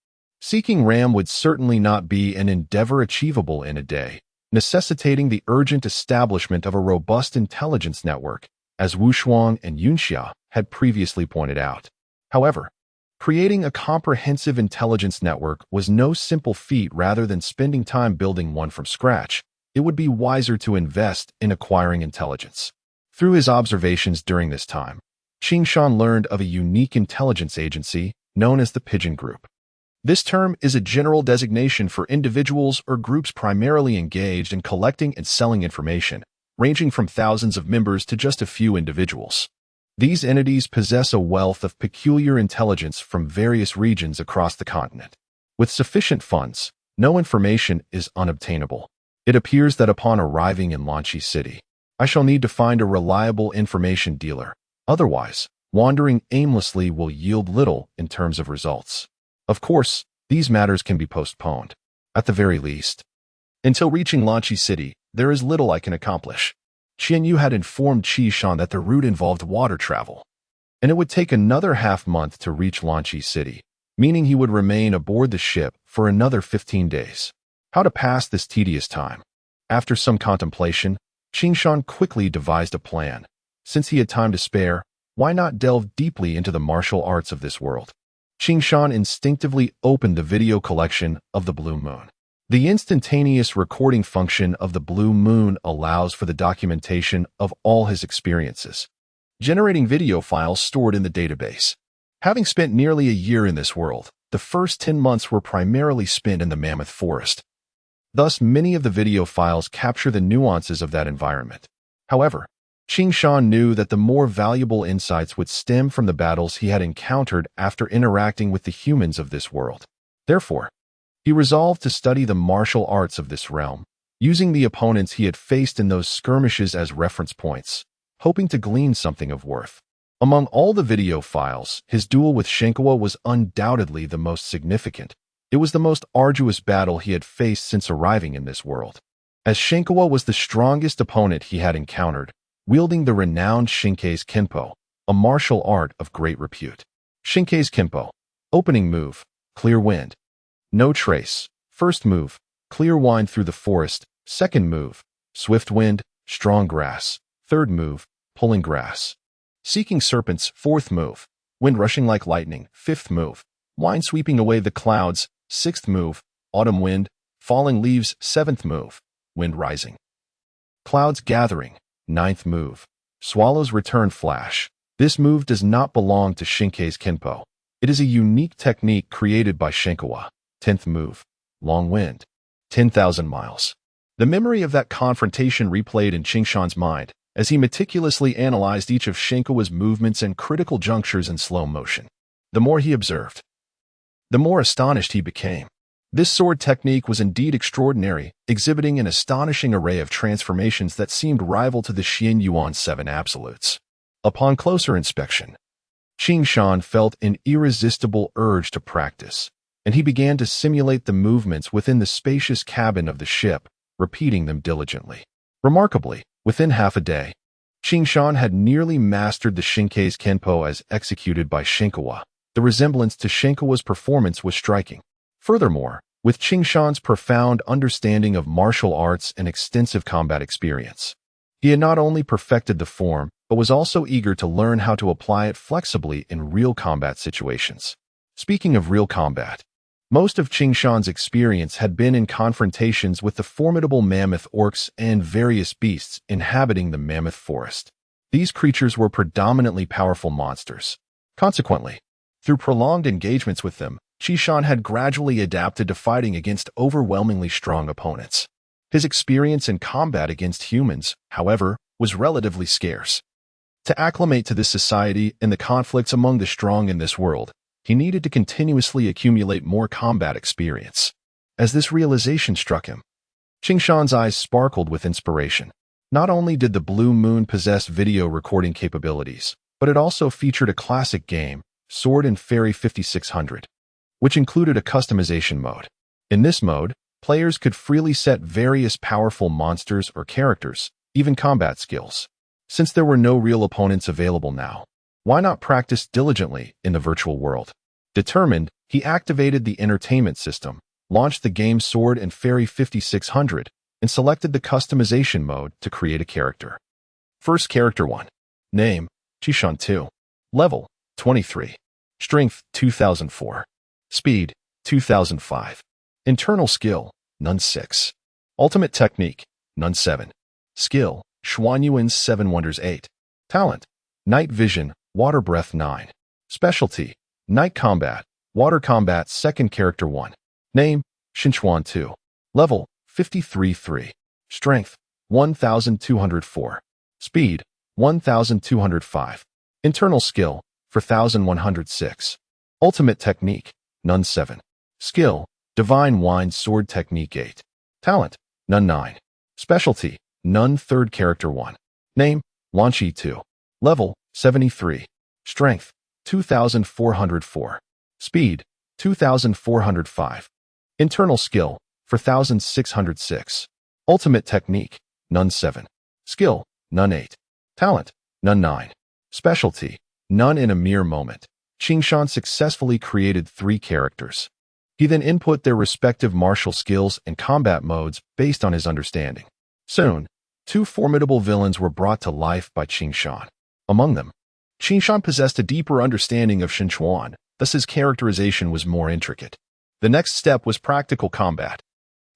seeking Ram would certainly not be an endeavor achievable in a day, necessitating the urgent establishment of a robust intelligence network, as Wu Shuang and Yun Xia had previously pointed out. However, Creating a comprehensive intelligence network was no simple feat. Rather than spending time building one from scratch, it would be wiser to invest in acquiring intelligence. Through his observations during this time, Qing Shan learned of a unique intelligence agency known as the Pigeon Group. This term is a general designation for individuals or groups primarily engaged in collecting and selling information, ranging from thousands of members to just a few individuals. These entities possess a wealth of peculiar intelligence from various regions across the continent. With sufficient funds, no information is unobtainable. It appears that upon arriving in Lan Yue City, I shall need to find a reliable information dealer. Otherwise, wandering aimlessly will yield little in terms of results. Of course, these matters can be postponed, at the very least. Until reaching Lan Yue City, there is little I can accomplish. Xuanyuan had informed Qing Shan that the route involved water travel, and it would take another half-month to reach Lan Yue City, meaning he would remain aboard the ship for another 15 days. How to pass this tedious time? After some contemplation, Qing Shan quickly devised a plan. Since he had time to spare, why not delve deeply into the martial arts of this world? Qing Shan instinctively opened the video collection of the Blue Moon. The instantaneous recording function of the Blue Moon allows for the documentation of all his experiences, generating video files stored in the database. Having spent nearly a year in this world, the first 10 months were primarily spent in the Mammoth Forest. Thus, many of the video files capture the nuances of that environment. However, Qing Shan knew that the more valuable insights would stem from the battles he had encountered after interacting with the humans of this world. Therefore, he resolved to study the martial arts of this realm, using the opponents he had faced in those skirmishes as reference points, hoping to glean something of worth. Among all the video files, his duel with Shenkawa was undoubtedly the most significant. It was the most arduous battle he had faced since arriving in this world, as Shenkawa was the strongest opponent he had encountered, wielding the renowned Shinkei's Kenpo, a martial art of great repute. Shinkei's Kenpo. Opening move, Clear Wind. No trace. First move, Clear Wind through the forest. Second move, Swift Wind, Strong Grass. Third move, Pulling Grass. Seeking Serpents. Fourth move, Wind Rushing Like Lightning. Fifth move, Wind Sweeping Away the Clouds. Sixth move, Autumn Wind, Falling Leaves. Seventh move, Wind Rising. Clouds Gathering. Ninth move, Swallow's Return Flash. This move does not belong to Shinkei's Kenpo. It is a unique technique created by Shenkawa. 10th move, Long Wind. 10,000 miles. The memory of that confrontation replayed in Qing Shan's mind as he meticulously analyzed each of Shenkawa's movements and critical junctures in slow motion. The more he observed, the more astonished he became. This sword technique was indeed extraordinary, exhibiting an astonishing array of transformations that seemed rival to the Xuanyuan 7 absolutes. Upon closer inspection, Qing Shan felt an irresistible urge to practice, and he began to simulate the movements within the spacious cabin of the ship, repeating them diligently. Remarkably, within half a day, Qing Shan had nearly mastered the Shinkei's Kenpo as executed by Shenkawa. The resemblance to Shenkawa's performance was striking. Furthermore, with Qing Shan's profound understanding of martial arts and extensive combat experience, he had not only perfected the form, but was also eager to learn how to apply it flexibly in real combat situations. Speaking of real combat, most of Qing Shan's experience had been in confrontations with the formidable mammoth orcs and various beasts inhabiting the Mammoth Forest. These creatures were predominantly powerful monsters. Consequently, through prolonged engagements with them, Qing Shan had gradually adapted to fighting against overwhelmingly strong opponents. His experience in combat against humans, however, was relatively scarce. To acclimate to this society and the conflicts among the strong in this world, he needed to continuously accumulate more combat experience. As this realization struck him, Qing Shan's eyes sparkled with inspiration. Not only did the Blue Moon possess video recording capabilities, but it also featured a classic game, Sword and Fairy 5600, which included a customization mode. In this mode, players could freely set various powerful monsters or characters, even combat skills. Since there were no real opponents available now, why not practice diligently in the virtual world? Determined, he activated the entertainment system, launched the game Sword and Fairy 5600, and selected the customization mode to create a character. First character 1. Name, Qishan 2. Level, 23. Strength 2004. Speed 2005. Internal skill none 6. Ultimate technique none 7. Skill Xuanyuan's 7 wonders 8. Talent night vision, water breath 9. Specialty night combat, water combat second character 1. Name Xuanyuan 2. Level 53-3. Strength 1204. Speed 1205. Internal skill 4106. Ultimate technique none 7. Skill divine wine sword technique 8. Talent none 9. Specialty none third character 1. Name Lan Yue 2. Level 73. Strength 2404. Speed 2405. Internal skill 4606. Ultimate technique none 7. Skill none 8. Talent none 9. Specialty none. In a mere moment, Qing successfully created 3 characters. He then input their respective martial skills and combat modes based on his understanding. Soon, 2 formidable villains were brought to life by Qing. Among them, Qing possessed a deeper understanding of Xuanyuan, thus his characterization was more intricate. The next step was practical combat.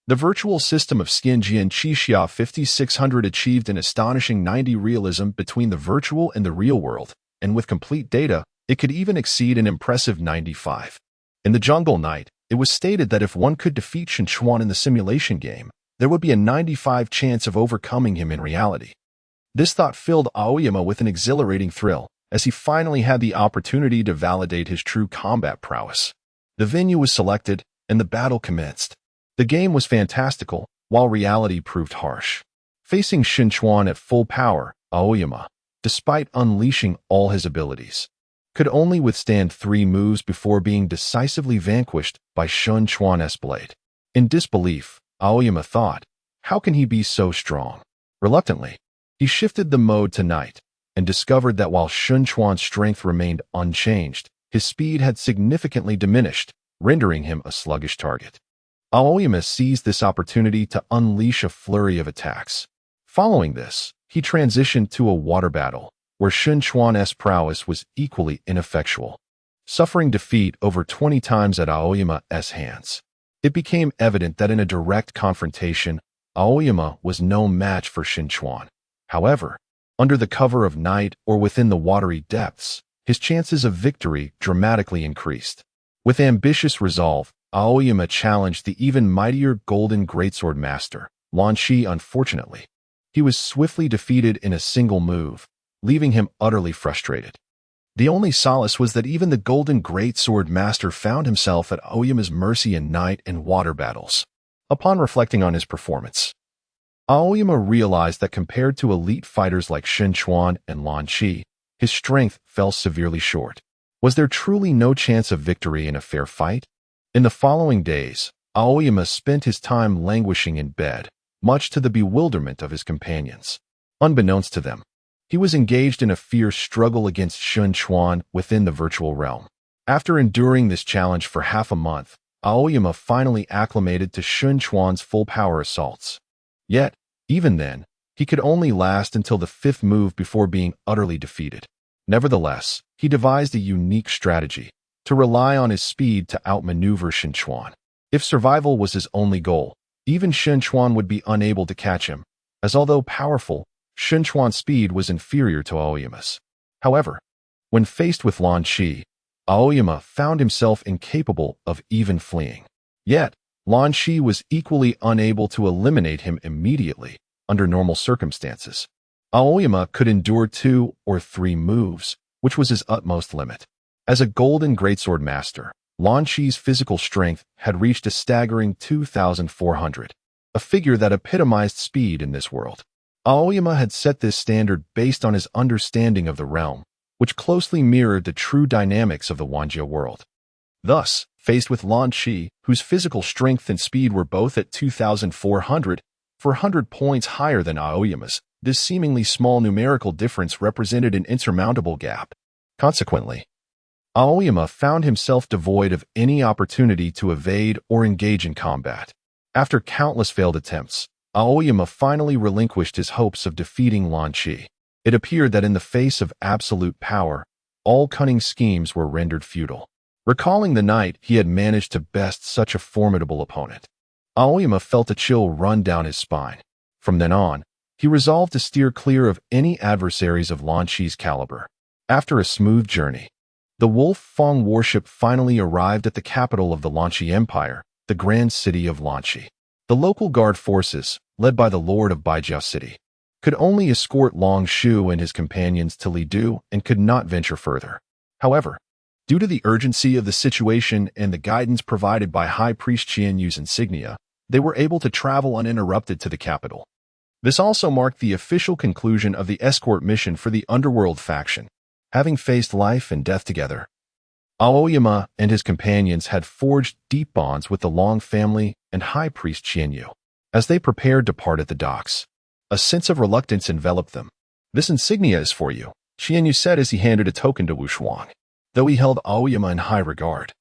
The virtual system of Xianjian Qixia 5600 achieved an astonishing 90 realism between the virtual and the real world, and with complete data, it could even exceed an impressive 95. In the Jungle Night, it was stated that if one could defeat Xuanyuan in the simulation game, there would be a 95 chance of overcoming him in reality. This thought filled Aoyama with an exhilarating thrill, as he finally had the opportunity to validate his true combat prowess. The venue was selected, and the battle commenced. The game was fantastical, while reality proved harsh. Facing Xuanyuan at full power, Aoyama, despite unleashing all his abilities, could only withstand 3 moves before being decisively vanquished by Xuanyuan's blade. In disbelief, Aoyama thought, how can he be so strong? Reluctantly, he shifted the mode to night, and discovered that while Xuanyuan's strength remained unchanged, his speed had significantly diminished, rendering him a sluggish target. Aoyama seized this opportunity to unleash a flurry of attacks. Following this, he transitioned to a water battle, where Xuanyuan's prowess was equally ineffectual. Suffering defeat over 20 times at Aoyama's hands, it became evident that in a direct confrontation, Aoyama was no match for Xuanyuan. However, under the cover of night or within the watery depths, his chances of victory dramatically increased. With ambitious resolve, Aoyama challenged the even mightier Golden Great Sword master, Lan Yue. Unfortunately, he was swiftly defeated in a single move, leaving him utterly frustrated. The only solace was that even the Golden Great Sword master found himself at Aoyama's mercy in night and water battles. Upon reflecting on his performance, Aoyama realized that compared to elite fighters like Xuanyuan and Lan Yue, his strength fell severely short. Was there truly no chance of victory in a fair fight? In the following days, Aoyama spent his time languishing in bed, much to the bewilderment of his companions. Unbeknownst to them, he was engaged in a fierce struggle against Xuanyuan within the virtual realm. After enduring this challenge for half a month, Aoyama finally acclimated to Xuanyuan's full-power assaults. Yet, even then, he could only last until the 5th move before being utterly defeated. Nevertheless, he devised a unique strategy, to rely on his speed to outmaneuver Xuanyuan. If survival was his only goal, even Xuanyuan would be unable to catch him, as although powerful, Xuanyuan's speed was inferior to Aoyama's. However, when faced with Lan Yue, Aoyama found himself incapable of even fleeing. Yet, Lan Yue was equally unable to eliminate him immediately under normal circumstances. Aoyama could endure 2 or 3 moves, which was his utmost limit. As a Golden Greatsword master, Lan Yue's physical strength had reached a staggering 2,400, a figure that epitomized speed in this world. Aoyama had set this standard based on his understanding of the realm, which closely mirrored the true dynamics of the Wanjia world. Thus, faced with Lan Yue, whose physical strength and speed were both at 2,400, 400 points higher than Aoyama's, this seemingly small numerical difference represented an insurmountable gap. Consequently, Aoyama found himself devoid of any opportunity to evade or engage in combat. After countless failed attempts, Aoyama finally relinquished his hopes of defeating Lan Yue. It appeared that in the face of absolute power, all cunning schemes were rendered futile. Recalling the night he had managed to best such a formidable opponent, Aoyama felt a chill run down his spine. From then on, he resolved to steer clear of any adversaries of Lan Yue's caliber. After a smooth journey, the Wolf Fong warship finally arrived at the capital of the Lan Yue Empire, the grand city of Lan Yue. The local guard forces, led by the Lord of Baijiao City, could only escort Long Shu and his companions to Lidu and could not venture further. However, due to the urgency of the situation and the guidance provided by High Priest Xuanyuan's insignia, they were able to travel uninterrupted to the capital. This also marked the official conclusion of the escort mission for the underworld faction. Having faced life and death together, Aoyama and his companions had forged deep bonds with the Long family and High Priest Xuanyuan. As they prepared to part at the docks, a sense of reluctance enveloped them. "This insignia is for you," Xuanyuan said as he handed a token to Wuxuang. Though he held Aoyama in high regard,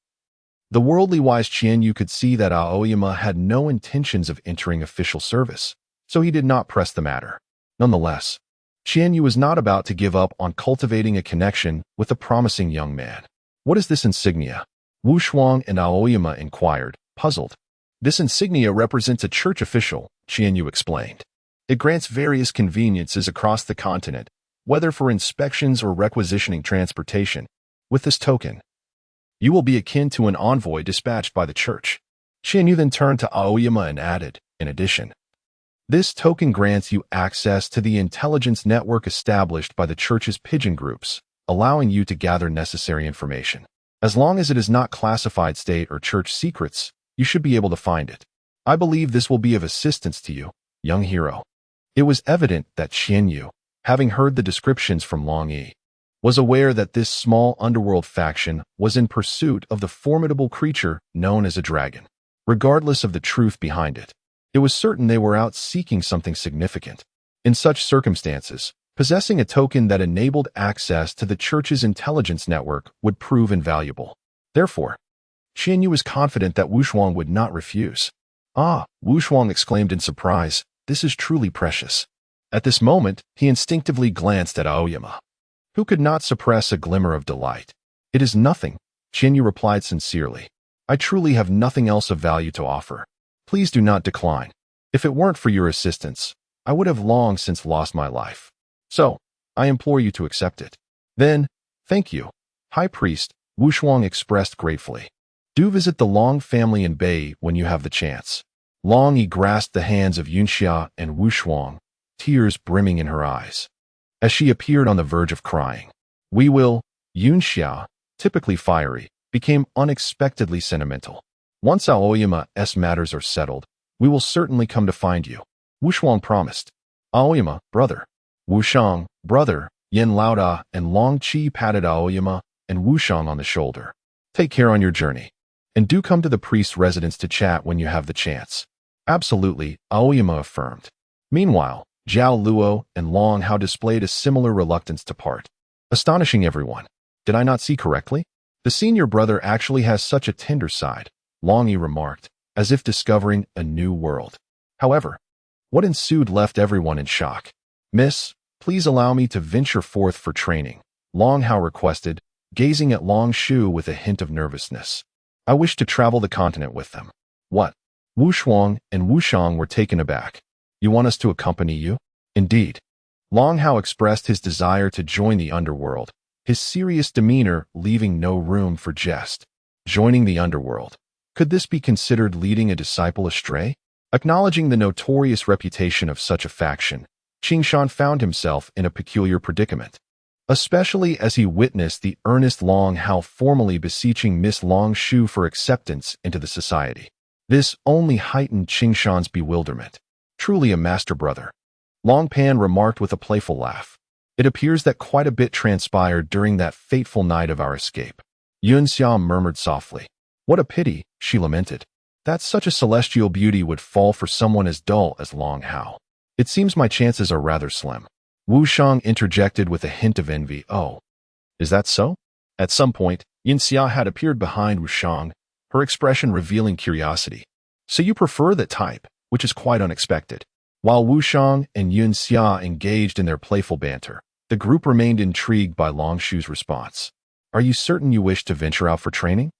the worldly-wise Xuanyuan could see that Aoyama had no intentions of entering official service, so he did not press the matter. Nonetheless, Xuanyuan was not about to give up on cultivating a connection with the promising young man. "What is this insignia?" Wuxuang and Aoyama inquired, puzzled. "This insignia represents a church official," Xuanyuan explained. "It grants various conveniences across the continent, whether for inspections or requisitioning transportation. With this token, you will be akin to an envoy dispatched by the church." Xuanyuan then turned to Aoyama and added, "In addition, this token grants you access to the intelligence network established by the church's pigeon groups, allowing you to gather necessary information. As long as it is not classified state or church secrets, you should be able to find it. I believe this will be of assistance to you, young hero." It was evident that Xuanyuan, having heard the descriptions from Long Yi, was aware that this small underworld faction was in pursuit of the formidable creature known as a dragon. Regardless of the truth behind it, it was certain they were out seeking something significant. In such circumstances, possessing a token that enabled access to the church's intelligence network would prove invaluable. Therefore, Xuanyuan was confident that Wuxuang would not refuse. "Ah," Wuxuang exclaimed in surprise, "this is truly precious." At this moment, he instinctively glanced at Aoyama, who could not suppress a glimmer of delight. "It is nothing," Xuanyuan replied sincerely. "I truly have nothing else of value to offer. Please do not decline. If it weren't for your assistance, I would have long since lost my life. So, I implore you to accept it." "Then, thank you, High Priest," Wuxuang expressed gratefully. "Do visit the Long family in Bei when you have the chance." Long Yi grasped the hands of Yunxia and Wuxuang, tears brimming in her eyes, as she appeared on the verge of crying. "We will," Yunxia, typically fiery, became unexpectedly sentimental. "Once Aoyama's matters are settled, we will certainly come to find you," Wuxuang promised. "Aoyama, brother." Wushang, brother, Yin Laoda and Long Qi patted Aoyama and Wushang on the shoulder. "Take care on your journey, and do come to the priest's residence to chat when you have the chance." "Absolutely," Aoyama affirmed. Meanwhile, Zhao Luo and Long Hao displayed a similar reluctance to part. "Astonishing everyone. Did I not see correctly? The senior brother actually has such a tender side," Long Yi remarked, as if discovering a new world. However, what ensued left everyone in shock. "Miss, please allow me to venture forth for training," Long Hao requested, gazing at Long Shu with a hint of nervousness. "I wish to travel the continent with them." "What?" Wuxuang and Wushang were taken aback. "You want us to accompany you?" "Indeed." Long Hao expressed his desire to join the underworld, his serious demeanor leaving no room for jest. Joining the underworld. Could this be considered leading a disciple astray? Acknowledging the notorious reputation of such a faction, Qingshan found himself in a peculiar predicament, especially as he witnessed the earnest Long Hao formally beseeching Miss Long Shu for acceptance into the society. This only heightened Qingshan's bewilderment. "Truly a master brother," Long Pan remarked with a playful laugh. "It appears that quite a bit transpired during that fateful night of our escape." Yun Xia murmured softly. "What a pity," she lamented, "that such a celestial beauty would fall for someone as dull as Long Hao. It seems my chances are rather slim." Wu Shang interjected with a hint of envy. "Oh, is that so?" At some point, Yin Xia had appeared behind Wu Shang, her expression revealing curiosity. "So you prefer that type, which is quite unexpected." While Wu Shang and Yun Xia engaged in their playful banter, The group remained intrigued by Long Shu's response. "Are you certain you wish to venture out for training?"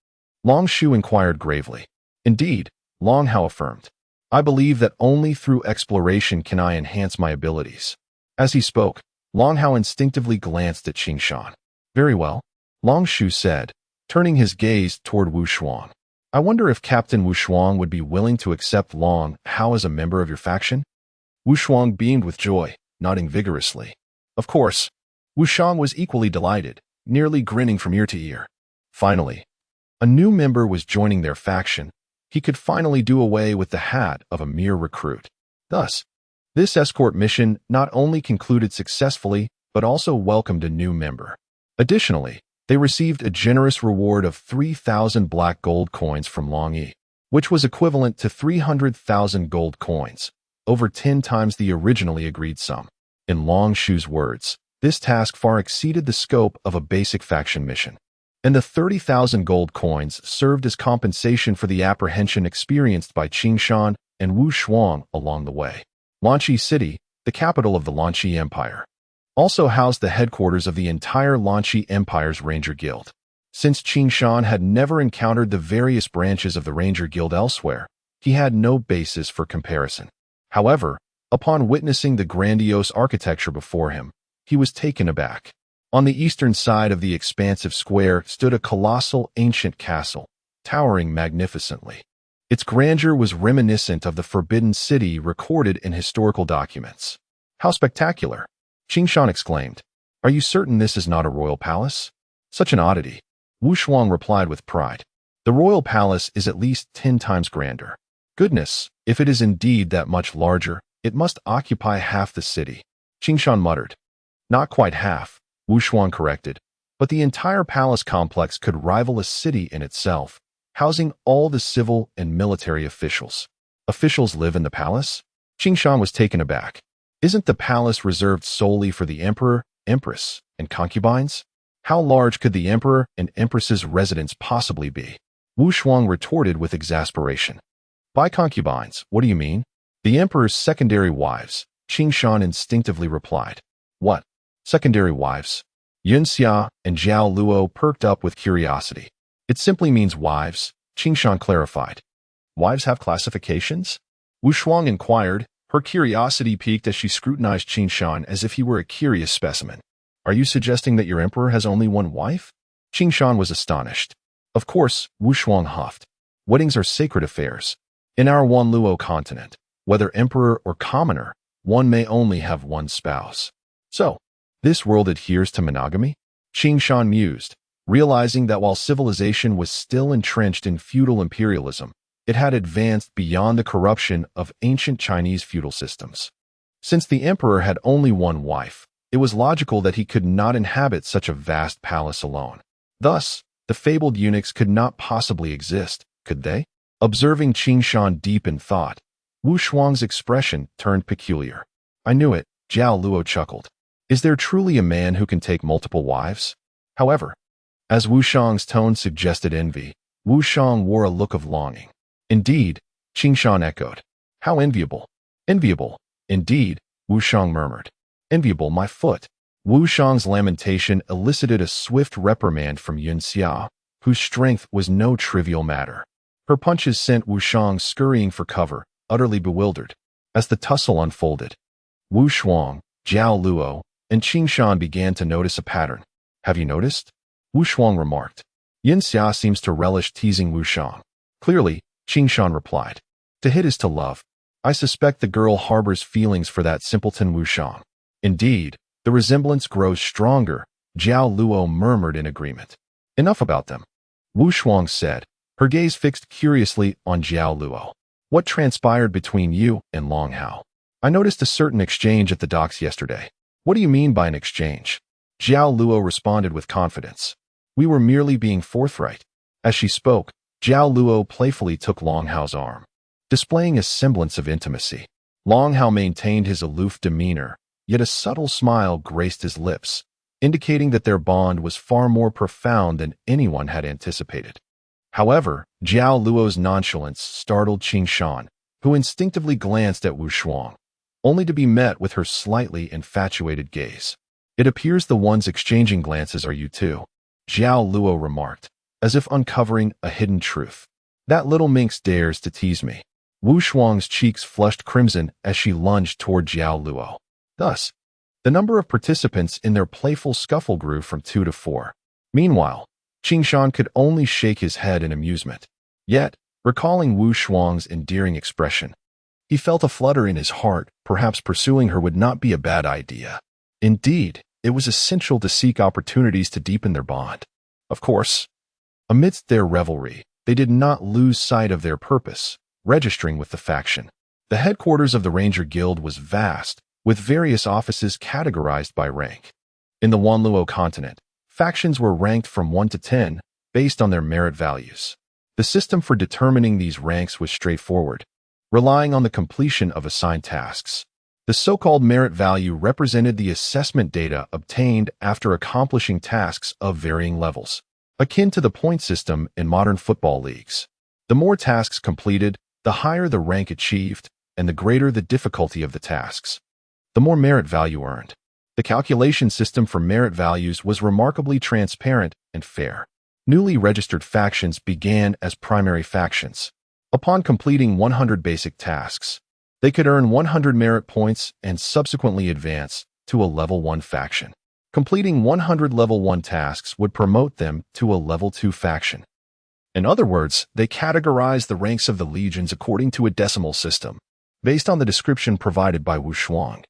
Long Shu inquired gravely. "Indeed," Long Hao affirmed. "I believe that only through exploration can I enhance my abilities." As he spoke, Long Hao instinctively glanced at Qing Shan. "Very well," Long Shu said, turning his gaze toward Wu Shuang. "I wonder if Captain Wu Shuang would be willing to accept Long Hao as a member of your faction?" Wu Shuang beamed with joy, nodding vigorously. Of course. Wu Shuang was equally delighted, nearly grinning from ear to ear. Finally, a new member was joining their faction. He could finally do away with the hat of a mere recruit. Thus, this escort mission not only concluded successfully, but also welcomed a new member. Additionally, they received a generous reward of 3,000 black gold coins from Long Yi, which was equivalent to 300,000 gold coins, over 10 times the originally agreed sum. In Long Shu's words, this task far exceeded the scope of a basic faction mission, and the 30,000 gold coins served as compensation for the apprehension experienced by Qing Shan and Wu Shuang along the way. Lanqi City, the capital of the Lanqi Empire, also housed the headquarters of the entire Lanqi Empire's Ranger Guild. Since Qing Shan had never encountered the various branches of the Ranger Guild elsewhere, he had no basis for comparison. However, upon witnessing the grandiose architecture before him, he was taken aback. On the eastern side of the expansive square stood a colossal ancient castle, towering magnificently. Its grandeur was reminiscent of the Forbidden City recorded in historical documents. "How spectacular!" Qing Shan exclaimed. "Are you certain this is not a royal palace?" "Such an oddity," Wu Shuang replied with pride. "The royal palace is at least 10 times grander. Goodness, if it is indeed that much larger, it must occupy half the city." Qing Shan muttered. "Not quite half," Wu Shuang corrected, "but the entire palace complex could rival a city in itself, housing all the civil and military officials." "Officials live in the palace?" Qing Shan was taken aback. "Isn't the palace reserved solely for the emperor, empress, and concubines? How large could the emperor and empress's residence possibly be?" Wu Shuang retorted with exasperation. "By concubines, what do you mean?" "The emperor's secondary wives," Qing Shan instinctively replied. "What? Secondary wives?" Yun Xia and Zhao Luo perked up with curiosity. "It simply means wives," Qing Shan clarified. "Wives have classifications?" Wu Shuang inquired, her curiosity piqued as she scrutinized Qing Shan as if he were a curious specimen. "Are you suggesting that your emperor has only one wife?" Qing Shan was astonished. "Of course," Wu Shuang huffed. "Weddings are sacred affairs. In our Wanluo continent, whether emperor or commoner, one may only have one spouse." "So, this world adheres to monogamy?" Qing Shan mused, realizing that while civilization was still entrenched in feudal imperialism, it had advanced beyond the corruption of ancient Chinese feudal systems. Since the emperor had only one wife, it was logical that he could not inhabit such a vast palace alone. Thus, the fabled eunuchs could not possibly exist, could they? Observing Qing Shan deep in thought, Wu Shuang's expression turned peculiar. "I knew it," Zhao Luo chuckled. "Is there truly a man who can take multiple wives?" However, as Wu Shuang's tone suggested envy, Wu Shuang wore a look of longing. "Indeed," Qing Shan echoed. "How enviable." "Enviable, indeed," Wu Shuang murmured. "Enviable, my foot." Wu Shuang's lamentation elicited a swift reprimand from Yun Xia, whose strength was no trivial matter. Her punches sent Wu Shuang scurrying for cover, utterly bewildered. As the tussle unfolded, Wu Shuang, Zhao Luo, and Qing Shan began to notice a pattern. "Have you noticed?" Wu Shuang remarked. "Yun Xia seems to relish teasing Wu Shuang." "Clearly," Qing Shan replied. "To hit is to love. I suspect the girl harbors feelings for that simpleton Wu Shuang." "Indeed, the resemblance grows stronger," Zhao Luo murmured in agreement. "Enough about them," Wu Shuang said, her gaze fixed curiously on Zhao Luo. "What transpired between you and Long Hao?" "I noticed a certain exchange at the docks yesterday." "What do you mean by an exchange?" Zhao Luo responded with confidence. "We were merely being forthright." As she spoke, Zhao Luo playfully took Long Hao's arm, displaying a semblance of intimacy. Long Hao maintained his aloof demeanor, yet a subtle smile graced his lips, indicating that their bond was far more profound than anyone had anticipated. However, Zhao Luo's nonchalance startled Qing Shan, who instinctively glanced at Wu Shuang, only to be met with her slightly infatuated gaze. It appears the ones exchanging glances are you too, Zhao Luo remarked, as if uncovering a hidden truth. That little minx dares to tease me. Wu Shuang's cheeks flushed crimson as she lunged toward Zhao Luo. Thus, the number of participants in their playful scuffle grew from 2 to 4. Meanwhile, Qing Shan could only shake his head in amusement. Yet, recalling Wu Shuang's endearing expression, he felt a flutter in his heart. Perhaps pursuing her would not be a bad idea. Indeed, it was essential to seek opportunities to deepen their bond. Of course, amidst their revelry, they did not lose sight of their purpose, registering with the faction. The headquarters of the Ranger Guild was vast, with various offices categorized by rank. In the Wanluo continent, factions were ranked from 1 to 10, based on their merit values. The system for determining these ranks was straightforward, relying on the completion of assigned tasks. The so-called merit value represented the assessment data obtained after accomplishing tasks of varying levels, akin to the point system in modern football leagues. The more tasks completed, the higher the rank achieved, and the greater the difficulty of the tasks, the more merit value earned. The calculation system for merit values was remarkably transparent and fair. Newly registered factions began as primary factions. Upon completing 100 basic tasks, they could earn 100 merit points and subsequently advance to a level 1 faction. Completing 100 level 1 tasks would promote them to a level 2 faction. In other words, they categorized the ranks of the legions according to a decimal system, based on the description provided by Wu Shuang.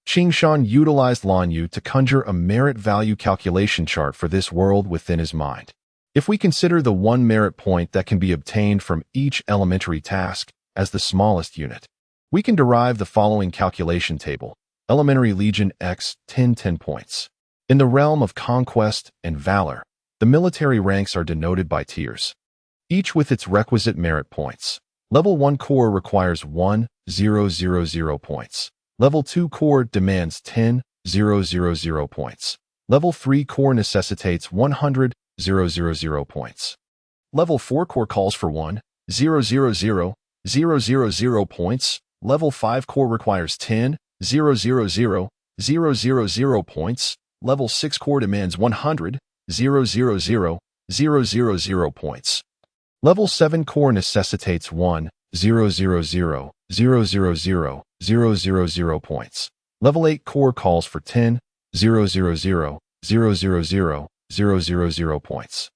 Qing Shan utilized Lan Yue to conjure a merit value calculation chart for this world within his mind. If we consider the 1 merit point that can be obtained from each elementary task as the smallest unit, we can derive the following calculation table. Elementary Legion X 10 points. In the realm of conquest and valor, the military ranks are denoted by tiers, each with its requisite merit points. Level 1 Corps requires 1,000 points. Level 2 Corps demands 10,000 points. Level 3 Corps necessitates 100,000 points. Level 4 Corps calls for 1,000 points. Level 5 Corps requires 10,000 points. Level 6 Corps demands 100,000 points. Level 7 Corps necessitates 1,000 points. Level 8 Corps calls for 10,000 points.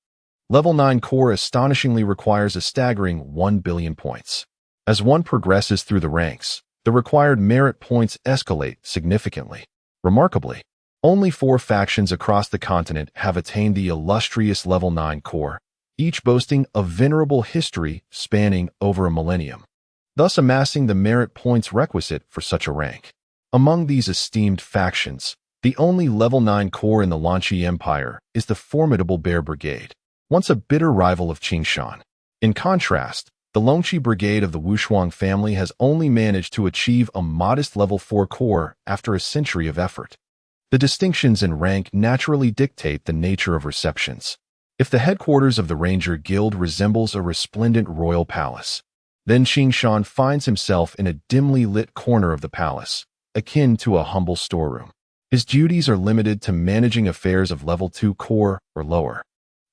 Level 9 Corps astonishingly requires a staggering 1 billion points. As one progresses through the ranks, the required merit points escalate significantly. Remarkably, only 4 factions across the continent have attained the illustrious Level 9 Corps, each boasting a venerable history spanning over a millennium, thus amassing the merit points requisite for such a rank. Among these esteemed factions, the only Level 9 Corps in the Lanqi Empire is the formidable Bear Brigade, once a bitter rival of Qing Shan. In contrast, the Longqi Brigade of the Wushuang family has only managed to achieve a modest Level 4 Corps after a century of effort. The distinctions in rank naturally dictate the nature of receptions. If the headquarters of the Ranger Guild resembles a resplendent royal palace, then Qing Shan finds himself in a dimly lit corner of the palace, akin to a humble storeroom. His duties are limited to managing affairs of Level 2 Corps or lower,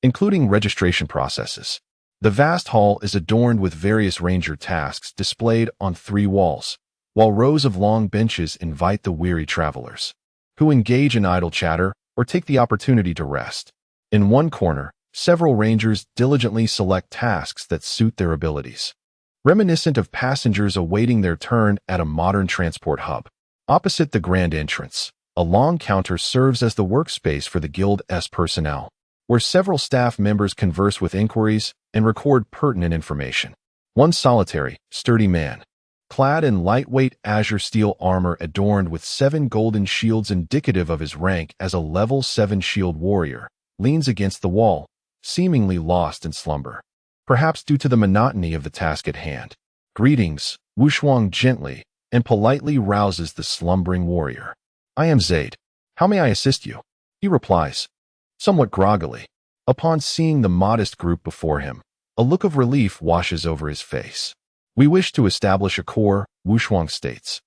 including registration processes. The vast hall is adorned with various ranger tasks displayed on 3 walls, while rows of long benches invite the weary travelers, who engage in idle chatter or take the opportunity to rest. In one corner, several rangers diligently select tasks that suit their abilities, reminiscent of passengers awaiting their turn at a modern transport hub. Opposite the grand entrance, a long counter serves as the workspace for the Guild's personnel, where several staff members converse with inquiries and record pertinent information. One solitary, sturdy man, clad in lightweight azure steel armor adorned with 7 golden shields indicative of his rank as a Level 7 shield warrior, leans against the wall, seemingly lost in slumber, perhaps due to the monotony of the task at hand. Greetings, Wu Shuang gently and politely rouses the slumbering warrior. I am Zaid. How may I assist you? He replies, somewhat groggily. Upon seeing the modest group before him, a look of relief washes over his face. We wish to establish a corps, Wu Shuang states,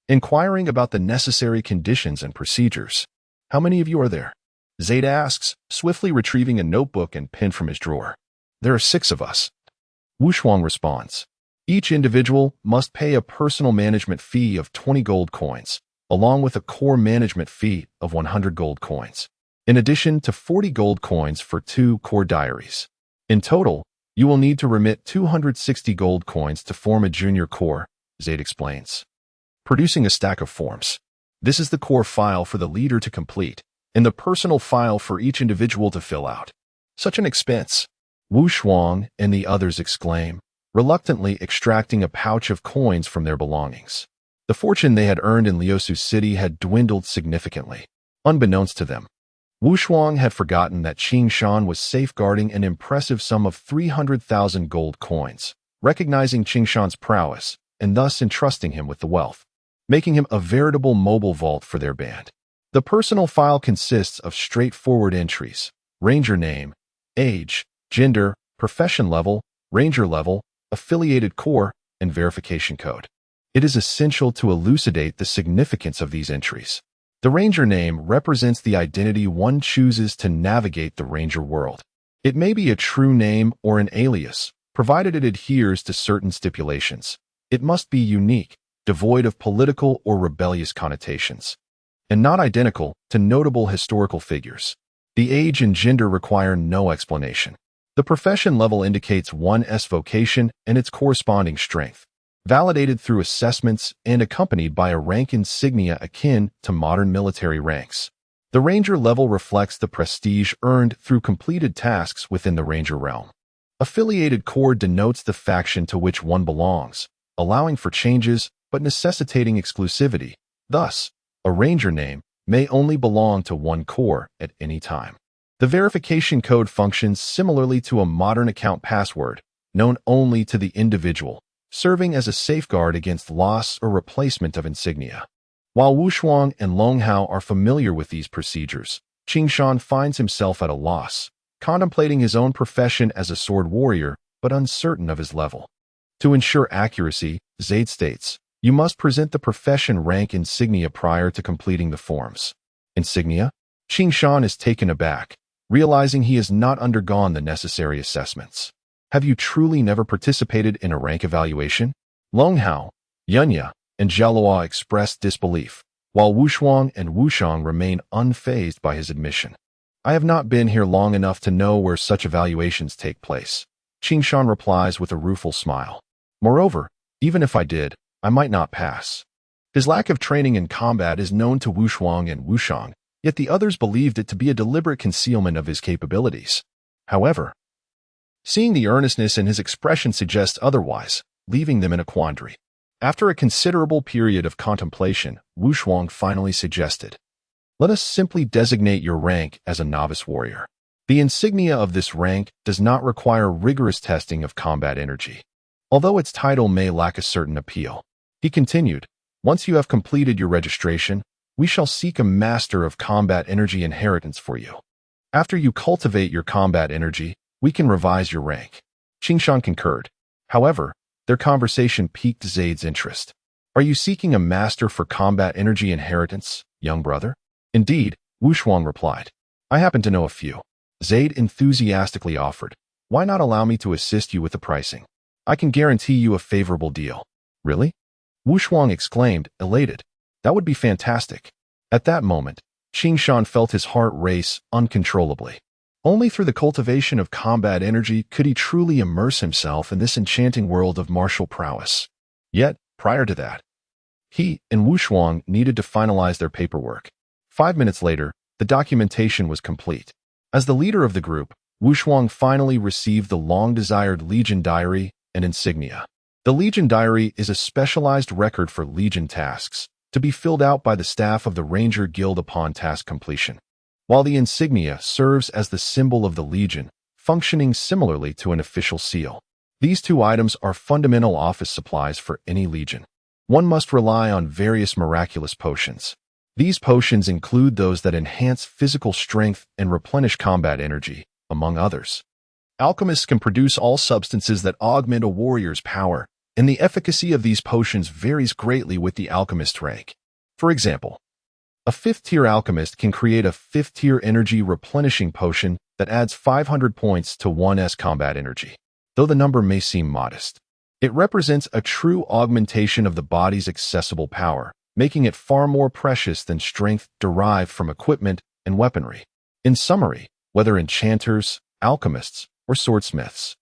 inquiring about the necessary conditions and procedures. How many of you are there? Zaid asks, swiftly retrieving a notebook and pen from his drawer. There are 6 of us. Xuanyuan responds. Each individual must pay a personal management fee of 20 gold coins, along with a core management fee of 100 gold coins, in addition to 40 gold coins for 2 core diaries. In total, you will need to remit 260 gold coins to form a junior core, Zaid explains. Producing a stack of forms. This is the core file for the leader to complete, and the personal file for each individual to fill out. Such an expense. Xuanyuan and the others exclaim, reluctantly extracting a pouch of coins from their belongings. The fortune they had earned in Liusu City had dwindled significantly. Unbeknownst to them, Xuanyuan had forgotten that Qing Shan was safeguarding an impressive sum of 300,000 gold coins, recognizing Qing Shan's prowess, and thus entrusting him with the wealth, making him a veritable mobile vault for their band. The personal file consists of straightforward entries: ranger name, age, gender, profession level, ranger level, affiliated corps, and verification code. It is essential to elucidate the significance of these entries. The ranger name represents the identity one chooses to navigate the ranger world. It may be a true name or an alias, provided it adheres to certain stipulations. It must be unique, devoid of political or rebellious connotations, and not identical to notable historical figures. The age and gender require no explanation. The profession level indicates one's vocation and its corresponding strength, validated through assessments and accompanied by a rank insignia akin to modern military ranks. The ranger level reflects the prestige earned through completed tasks within the ranger realm. Affiliated corps denotes the faction to which one belongs, allowing for changes but necessitating exclusivity. Thus, a ranger name may only belong to one corps at any time. The verification code functions similarly to a modern account password, known only to the individual, serving as a safeguard against loss or replacement of insignia. While Xuanyuan and Longhao are familiar with these procedures, Qing Shan finds himself at a loss, contemplating his own profession as a sword warrior but uncertain of his level. To ensure accuracy, Zaid states, you must present the profession rank insignia prior to completing the forms. Insignia? Qing Shan is taken aback, realizing he has not undergone the necessary assessments. Have you truly never participated in a rank evaluation? Longhao, Yunya, and Jialuo expressed disbelief, while Xuanyuan and Wushang remain unfazed by his admission. I have not been here long enough to know where such evaluations take place, Qing Shan replies with a rueful smile. Moreover, even if I did, I might not pass. His lack of training in combat is known to Xuanyuan and Wushang, yet the others believed it to be a deliberate concealment of his capabilities. However, seeing the earnestness in his expression suggests otherwise, leaving them in a quandary. After a considerable period of contemplation, Xuanyuan finally suggested, let us simply designate your rank as a novice warrior. The insignia of this rank does not require rigorous testing of combat energy, although its title may lack a certain appeal. He continued, once you have completed your registration, we shall seek a master of combat energy inheritance for you. After you cultivate your combat energy, we can revise your rank. Qing Shan concurred. However, their conversation piqued Zaid's interest. Are you seeking a master for combat energy inheritance, young brother? Indeed, Xuanyuan replied. I happen to know a few. Zaid enthusiastically offered. Why not allow me to assist you with the pricing? I can guarantee you a favorable deal. Really? Xuanyuan exclaimed, elated. That would be fantastic. At that moment, Qing Shan felt his heart race uncontrollably. Only through the cultivation of combat energy could he truly immerse himself in this enchanting world of martial prowess. Yet, prior to that, he and Xuanyuan needed to finalize their paperwork. 5 minutes later, the documentation was complete. As the leader of the group, Xuanyuan finally received the long-desired Legion Diary and insignia. The Legion Diary is a specialized record for Legion tasks, to be filled out by the staff of the Ranger Guild upon task completion, while the insignia serves as the symbol of the Legion, functioning similarly to an official seal. These two items are fundamental office supplies for any Legion. One must rely on various miraculous potions. These potions include those that enhance physical strength and replenish combat energy, among others. Alchemists can produce all substances that augment a warrior's power, and the efficacy of these potions varies greatly with the alchemist rank. For example, A 5th-tier alchemist can create a 5th-tier energy replenishing potion that adds 500 points to one's combat energy. Though the number may seem modest, it represents a true augmentation of the body's accessible power, making it far more precious than strength derived from equipment and weaponry. In summary, whether enchanters, alchemists, or swordsmiths,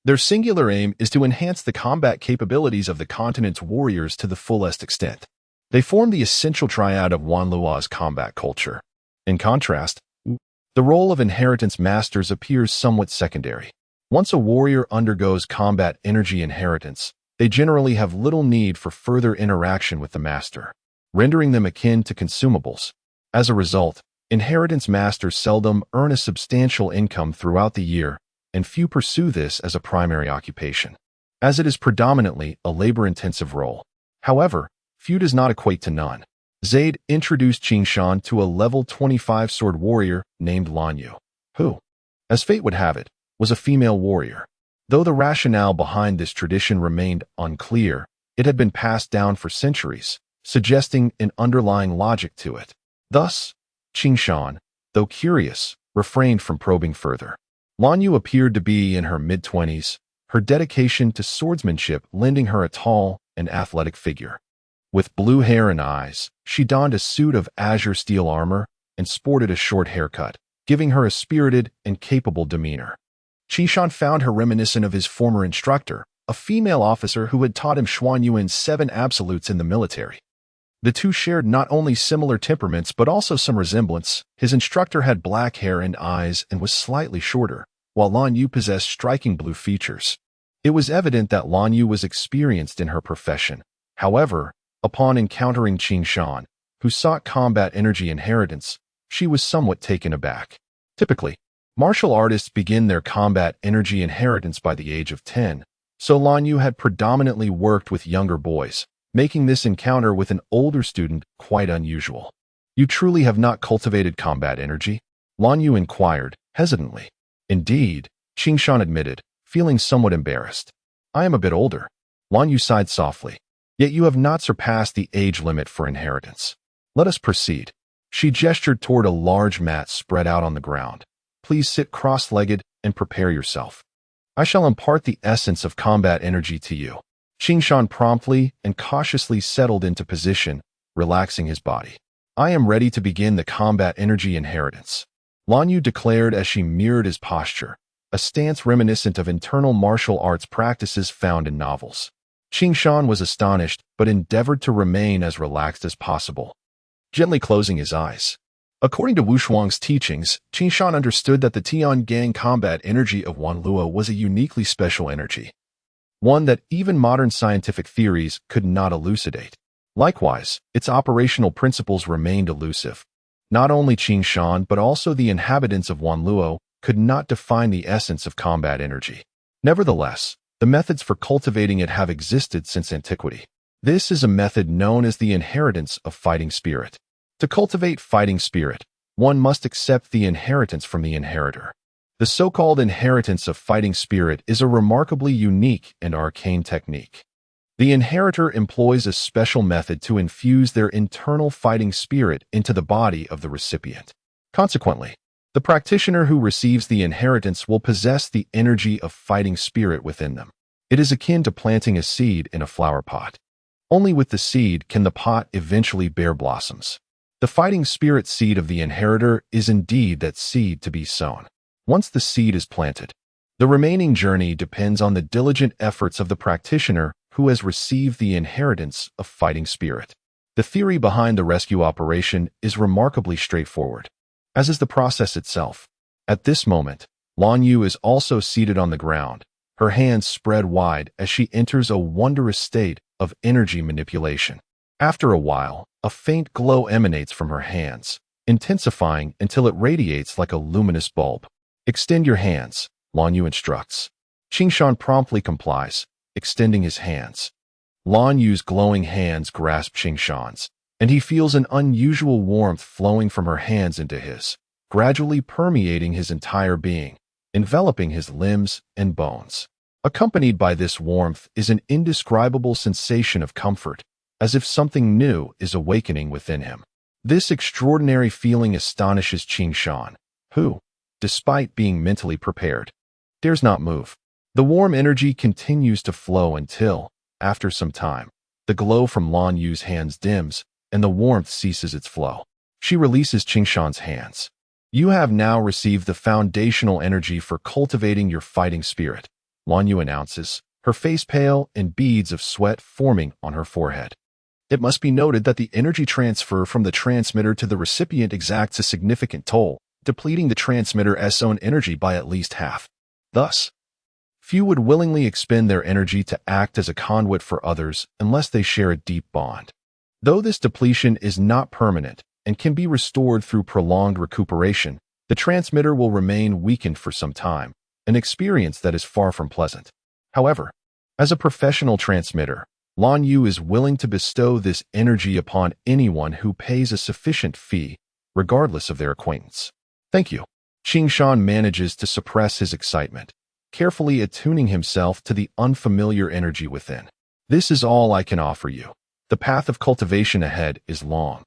their singular aim is to enhance the combat capabilities of the continent's warriors to the fullest extent. They form the essential triad of Xuanyuan's combat culture. In contrast, the role of inheritance masters appears somewhat secondary. Once a warrior undergoes combat energy inheritance, they generally have little need for further interaction with the master, rendering them akin to consumables. As a result, inheritance masters seldom earn a substantial income throughout the year, and few pursue this as a primary occupation, as it is predominantly a labor-intensive role. However, few does not equate to none. Zaid introduced Qingshan to a level 25 sword warrior named Lan Yue, who, as fate would have it, was a female warrior. Though the rationale behind this tradition remained unclear, it had been passed down for centuries, suggesting an underlying logic to it. Thus, Qingshan, though curious, refrained from probing further. Lan Yue appeared to be in her mid-20s, her dedication to swordsmanship lending her a tall and athletic figure. With blue hair and eyes, she donned a suit of azure steel armor and sported a short haircut, giving her a spirited and capable demeanor. Qingshan found her reminiscent of his former instructor, a female officer who had taught him Xuanyuan's 7 absolutes in the military. The two shared not only similar temperaments but also some resemblance. His instructor had black hair and eyes and was slightly shorter, while Lan Yue possessed striking blue features. It was evident that Lan Yue was experienced in her profession. However, upon encountering Qingshan, who sought combat energy inheritance, she was somewhat taken aback. Typically, martial artists begin their combat energy inheritance by the age of 10, so Lan Yue had predominantly worked with younger boys, making this encounter with an older student quite unusual. "You truly have not cultivated combat energy?" Lan Yue inquired, hesitantly. "Indeed," Qingshan admitted, feeling somewhat embarrassed. "I am a bit older." Lan Yue sighed softly. "Yet you have not surpassed the age limit for inheritance. Let us proceed." She gestured toward a large mat spread out on the ground. "Please sit cross-legged and prepare yourself. I shall impart the essence of combat energy to you." Qingshan promptly and cautiously settled into position, relaxing his body. "I am ready to begin the combat energy inheritance," Lan Yue declared as she mirrored his posture, a stance reminiscent of internal martial arts practices found in novels. Qingshan was astonished but endeavored to remain as relaxed as possible, gently closing his eyes. According to Wu Shuang's teachings, Qingshan understood that the Tiangang combat energy of Xuanyuan was a uniquely special energy, one that even modern scientific theories could not elucidate. Likewise, its operational principles remained elusive. Not only Qingshan but also the inhabitants of Xuanyuan could not define the essence of combat energy. Nevertheless, the methods for cultivating it have existed since antiquity. This is a method known as the inheritance of fighting spirit. To cultivate fighting spirit, one must accept the inheritance from the inheritor. The so-called inheritance of fighting spirit is a remarkably unique and arcane technique. The inheritor employs a special method to infuse their internal fighting spirit into the body of the recipient. Consequently, the practitioner who receives the inheritance will possess the energy of fighting spirit within them. It is akin to planting a seed in a flower pot. Only with the seed can the pot eventually bear blossoms. The fighting spirit seed of the inheritor is indeed that seed to be sown. Once the seed is planted, the remaining journey depends on the diligent efforts of the practitioner who has received the inheritance of fighting spirit. The theory behind the rescue operation is remarkably straightforward, as is the process itself. At this moment, Lan Yue is also seated on the ground, her hands spread wide as she enters a wondrous state of energy manipulation. After a while, a faint glow emanates from her hands, intensifying until it radiates like a luminous bulb. "Extend your hands," Lan Yue instructs. Qingshan promptly complies, extending his hands. Lan Yue's glowing hands grasp Qingshan's, and he feels an unusual warmth flowing from her hands into his, gradually permeating his entire being, enveloping his limbs and bones. Accompanied by this warmth is an indescribable sensation of comfort, as if something new is awakening within him. This extraordinary feeling astonishes Qing Shan, who, despite being mentally prepared, dares not move. The warm energy continues to flow until, after some time, the glow from Lan Yue's hands dims and the warmth ceases its flow. She releases Qing Shan's hands. You have now received the foundational energy for cultivating your fighting spirit, Lan Yue announces, her face pale and beads of sweat forming on her forehead. It must be noted that the energy transfer from the transmitter to the recipient exacts a significant toll, depleting the transmitter's own energy by at least half. Thus, few would willingly expend their energy to act as a conduit for others unless they share a deep bond. Though this depletion is not permanent and can be restored through prolonged recuperation, the transmitter will remain weakened for some time, an experience that is far from pleasant. However, as a professional transmitter, Lan Yue is willing to bestow this energy upon anyone who pays a sufficient fee, regardless of their acquaintance. Thank you. Qing Shan manages to suppress his excitement, carefully attuning himself to the unfamiliar energy within. This is all I can offer you. The path of cultivation ahead is long,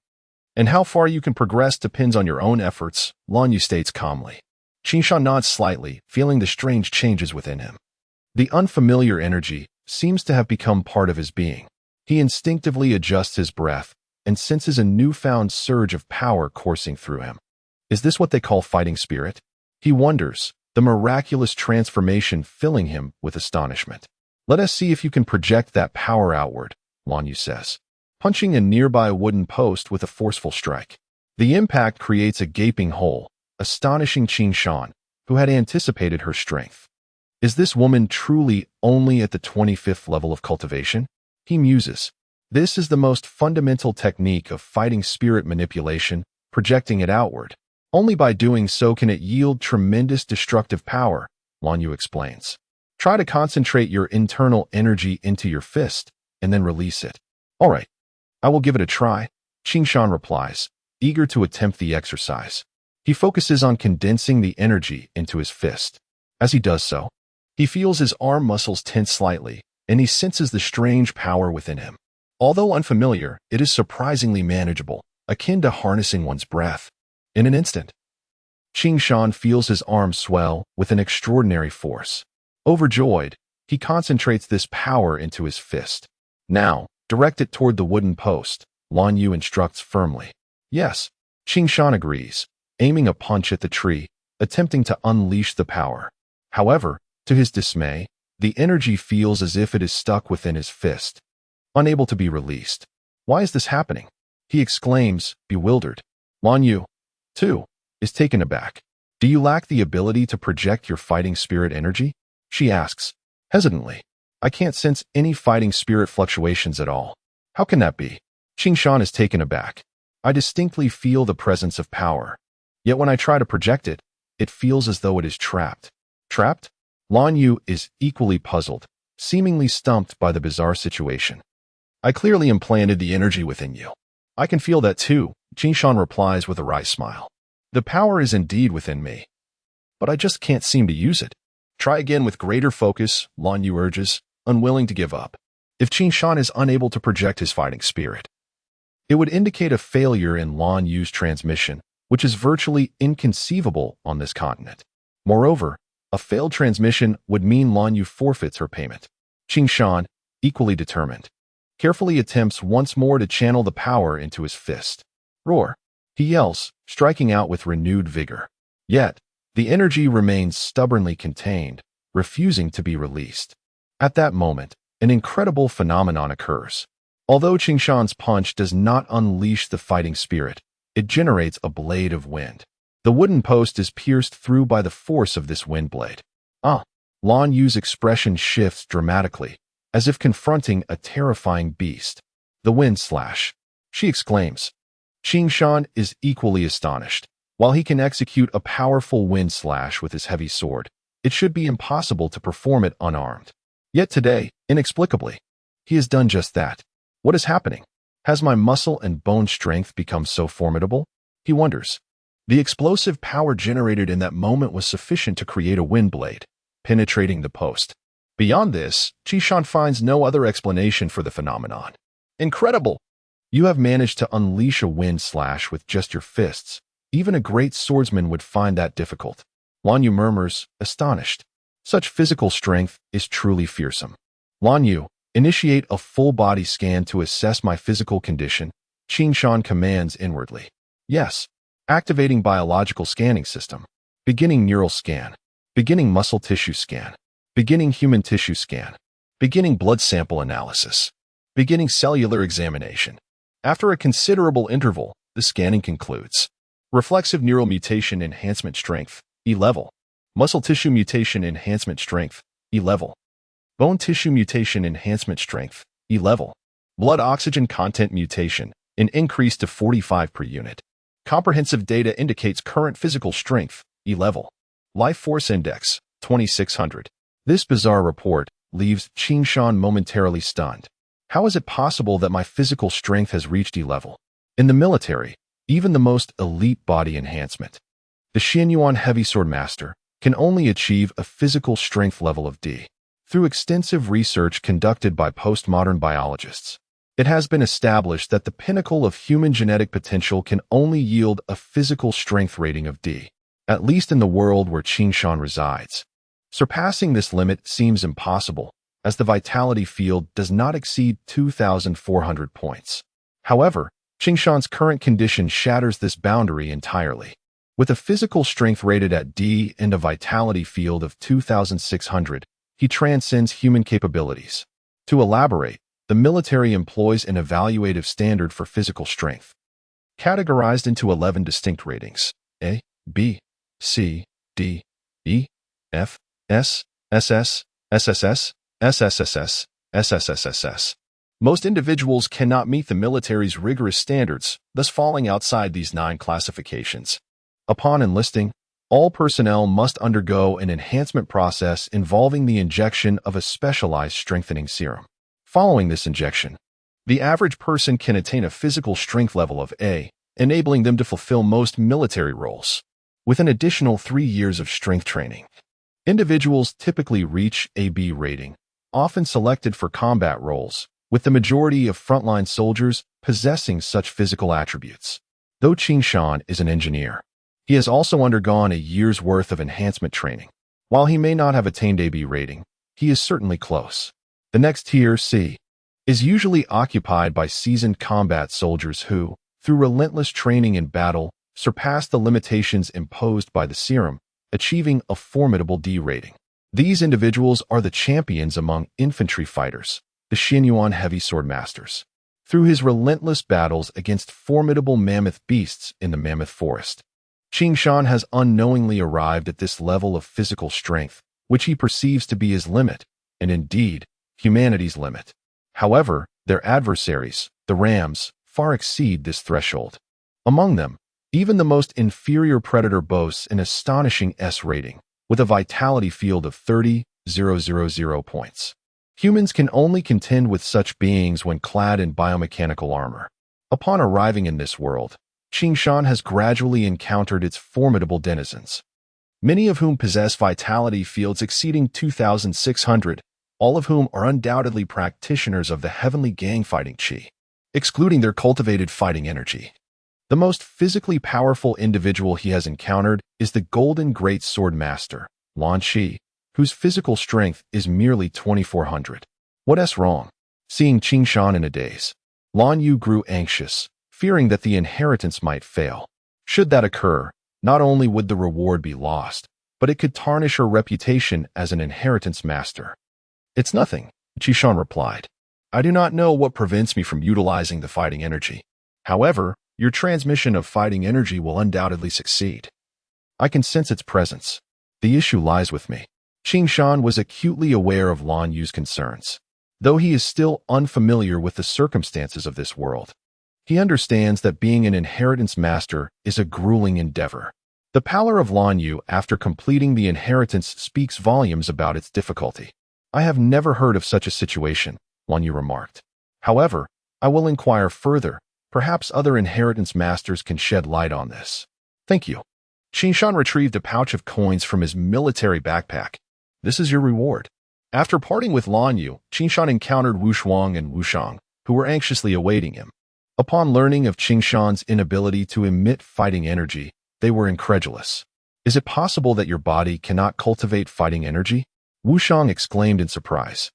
and how far you can progress depends on your own efforts, Lan Yue states calmly. Qing Shan nods slightly, feeling the strange changes within him. The unfamiliar energy seems to have become part of his being. He instinctively adjusts his breath and senses a newfound surge of power coursing through him. Is this what they call fighting spirit? He wonders, the miraculous transformation filling him with astonishment. Let us see if you can project that power outward, Lan Yue says, punching a nearby wooden post with a forceful strike. The impact creates a gaping hole, astonishing Qing Shan, who had anticipated her strength. Is this woman truly only at the 25th level of cultivation? He muses. This is the most fundamental technique of fighting spirit manipulation, projecting it outward. Only by doing so can it yield tremendous destructive power, Lan Yue explains. Try to concentrate your internal energy into your fist, and then release it. All right, I will give it a try, Qing Shan replies, eager to attempt the exercise. He focuses on condensing the energy into his fist. As he does so, he feels his arm muscles tense slightly, and he senses the strange power within him. Although unfamiliar, it is surprisingly manageable, akin to harnessing one's breath. In an instant, Qing Shan feels his arm swell with an extraordinary force. Overjoyed, he concentrates this power into his fist. Now, direct it toward the wooden post, Lan Yue instructs firmly. Yes, Qing Shan agrees, aiming a punch at the tree, attempting to unleash the power. However, to his dismay, the energy feels as if it is stuck within his fist, unable to be released. Why is this happening? He exclaims, bewildered. Lan Yue, too, is taken aback. Do you lack the ability to project your fighting spirit energy? She asks, hesitantly. I can't sense any fighting spirit fluctuations at all. How can that be? Qing Shan is taken aback. I distinctly feel the presence of power. Yet when I try to project it, it feels as though it is trapped. Trapped? Lan Yue is equally puzzled, seemingly stumped by the bizarre situation. I clearly implanted the energy within you. I can feel that too, Qing Shan replies with a wry smile. The power is indeed within me, but I just can't seem to use it. Try again with greater focus, Lan Yue urges, unwilling to give up. If Qing Shan is unable to project his fighting spirit, it would indicate a failure in Lan Yue's transmission, which is virtually inconceivable on this continent. Moreover, a failed transmission would mean Lan Yue forfeits her payment. Qing Shan, equally determined, carefully attempts once more to channel the power into his fist. Roar! He yells, striking out with renewed vigor. Yet, the energy remains stubbornly contained, refusing to be released. At that moment, an incredible phenomenon occurs. Although Qing Shan's punch does not unleash the fighting spirit, it generates a blade of wind. The wooden post is pierced through by the force of this wind blade. Lan Yue's expression shifts dramatically, as if confronting a terrifying beast. The wind slash, she exclaims. Qing Shan is equally astonished. While he can execute a powerful wind slash with his heavy sword, it should be impossible to perform it unarmed. Yet today, inexplicably, he has done just that. What is happening? Has my muscle and bone strength become so formidable? He wonders. The explosive power generated in that moment was sufficient to create a wind blade, penetrating the post. Beyond this, Qing Shan finds no other explanation for the phenomenon. Incredible! You have managed to unleash a wind slash with just your fists. Even a great swordsman would find that difficult. Lan Yue murmurs, astonished. Such physical strength is truly fearsome. Lan Yue, initiate a full-body scan to assess my physical condition, Qing Shan commands inwardly. Yes. Activating biological scanning system. Beginning neural scan. Beginning muscle tissue scan. Beginning human tissue scan. Beginning blood sample analysis. Beginning cellular examination. After a considerable interval, the scanning concludes. Reflexive neural mutation enhancement strength, E level. Muscle tissue mutation enhancement strength, E level. Bone tissue mutation enhancement strength, E level. Blood oxygen content mutation, an increase to 45 per unit. Comprehensive data indicates current physical strength, E level. Life force index, 2600. This bizarre report leaves Qing Shan momentarily stunned. How is it possible that my physical strength has reached E level? In the military, even the most elite body enhancement, the Xuanyuan heavy sword master, can only achieve a physical strength level of D. Through extensive research conducted by postmodern biologists, it has been established that the pinnacle of human genetic potential can only yield a physical strength rating of D, at least in the world where Qing Shan resides. Surpassing this limit seems impossible, as the vitality field does not exceed 2,400 points. However, Qing Shan's current condition shatters this boundary entirely. With a physical strength rated at D and a vitality field of 2,600, he transcends human capabilities. To elaborate, the military employs an evaluative standard for physical strength, categorized into 11 distinct ratings: A, B, C, D, E, F, S, SS, SSS, SSSS, SSSS. Most individuals cannot meet the military's rigorous standards, thus falling outside these 9 classifications. Upon enlisting, all personnel must undergo an enhancement process involving the injection of a specialized strengthening serum. Following this injection, the average person can attain a physical strength level of A, enabling them to fulfill most military roles. With an additional 3 years of strength training, individuals typically reach a B rating, often selected for combat roles, with the majority of frontline soldiers possessing such physical attributes. Though Qing Shan is an engineer, he has also undergone a year's worth of enhancement training. While he may not have attained a B rating, he is certainly close. The next tier, C, is usually occupied by seasoned combat soldiers who, through relentless training in battle, surpass the limitations imposed by the serum, achieving a formidable D rating. These individuals are the champions among infantry fighters, the Xuanyuan heavy sword masters. Through his relentless battles against formidable mammoth beasts in the mammoth forest, Qing Shan has unknowingly arrived at this level of physical strength, which he perceives to be his limit, and indeed, humanity's limit. However, their adversaries, the Rams, far exceed this threshold. Among them, even the most inferior predator boasts an astonishing S rating, with a vitality field of 30,000 points. Humans can only contend with such beings when clad in biomechanical armor. Upon arriving in this world, Qing Shan has gradually encountered its formidable denizens, many of whom possess vitality fields exceeding 2,600, all of whom are undoubtedly practitioners of the heavenly gang fighting chi, excluding their cultivated fighting energy. The most physically powerful individual he has encountered is the Golden Great Sword Master, Lan Yue, whose physical strength is merely 2,400. What's wrong? Seeing Qing Shan in a daze, Lan Yue grew anxious, fearing that the inheritance might fail. Should that occur, not only would the reward be lost, but it could tarnish her reputation as an inheritance master. It's nothing, Qing Shan replied. I do not know what prevents me from utilizing the fighting energy. However, your transmission of fighting energy will undoubtedly succeed. I can sense its presence. The issue lies with me. Qing Shan was acutely aware of Lan Yue's concerns. Though he is still unfamiliar with the circumstances of this world, he understands that being an inheritance master is a grueling endeavor. The pallor of Lan Yue after completing the inheritance speaks volumes about its difficulty. I have never heard of such a situation, Lan Yue remarked. However, I will inquire further. Perhaps other inheritance masters can shed light on this. Thank you. Qing Shan retrieved a pouch of coins from his military backpack. This is your reward. After parting with Lan Yue, Qing Shan encountered Wu Shuang and Wu Shang, who were anxiously awaiting him. Upon learning of Qing Shan's inability to emit fighting energy, they were incredulous. Is it possible that your body cannot cultivate fighting energy? Wu Shang exclaimed in surprise.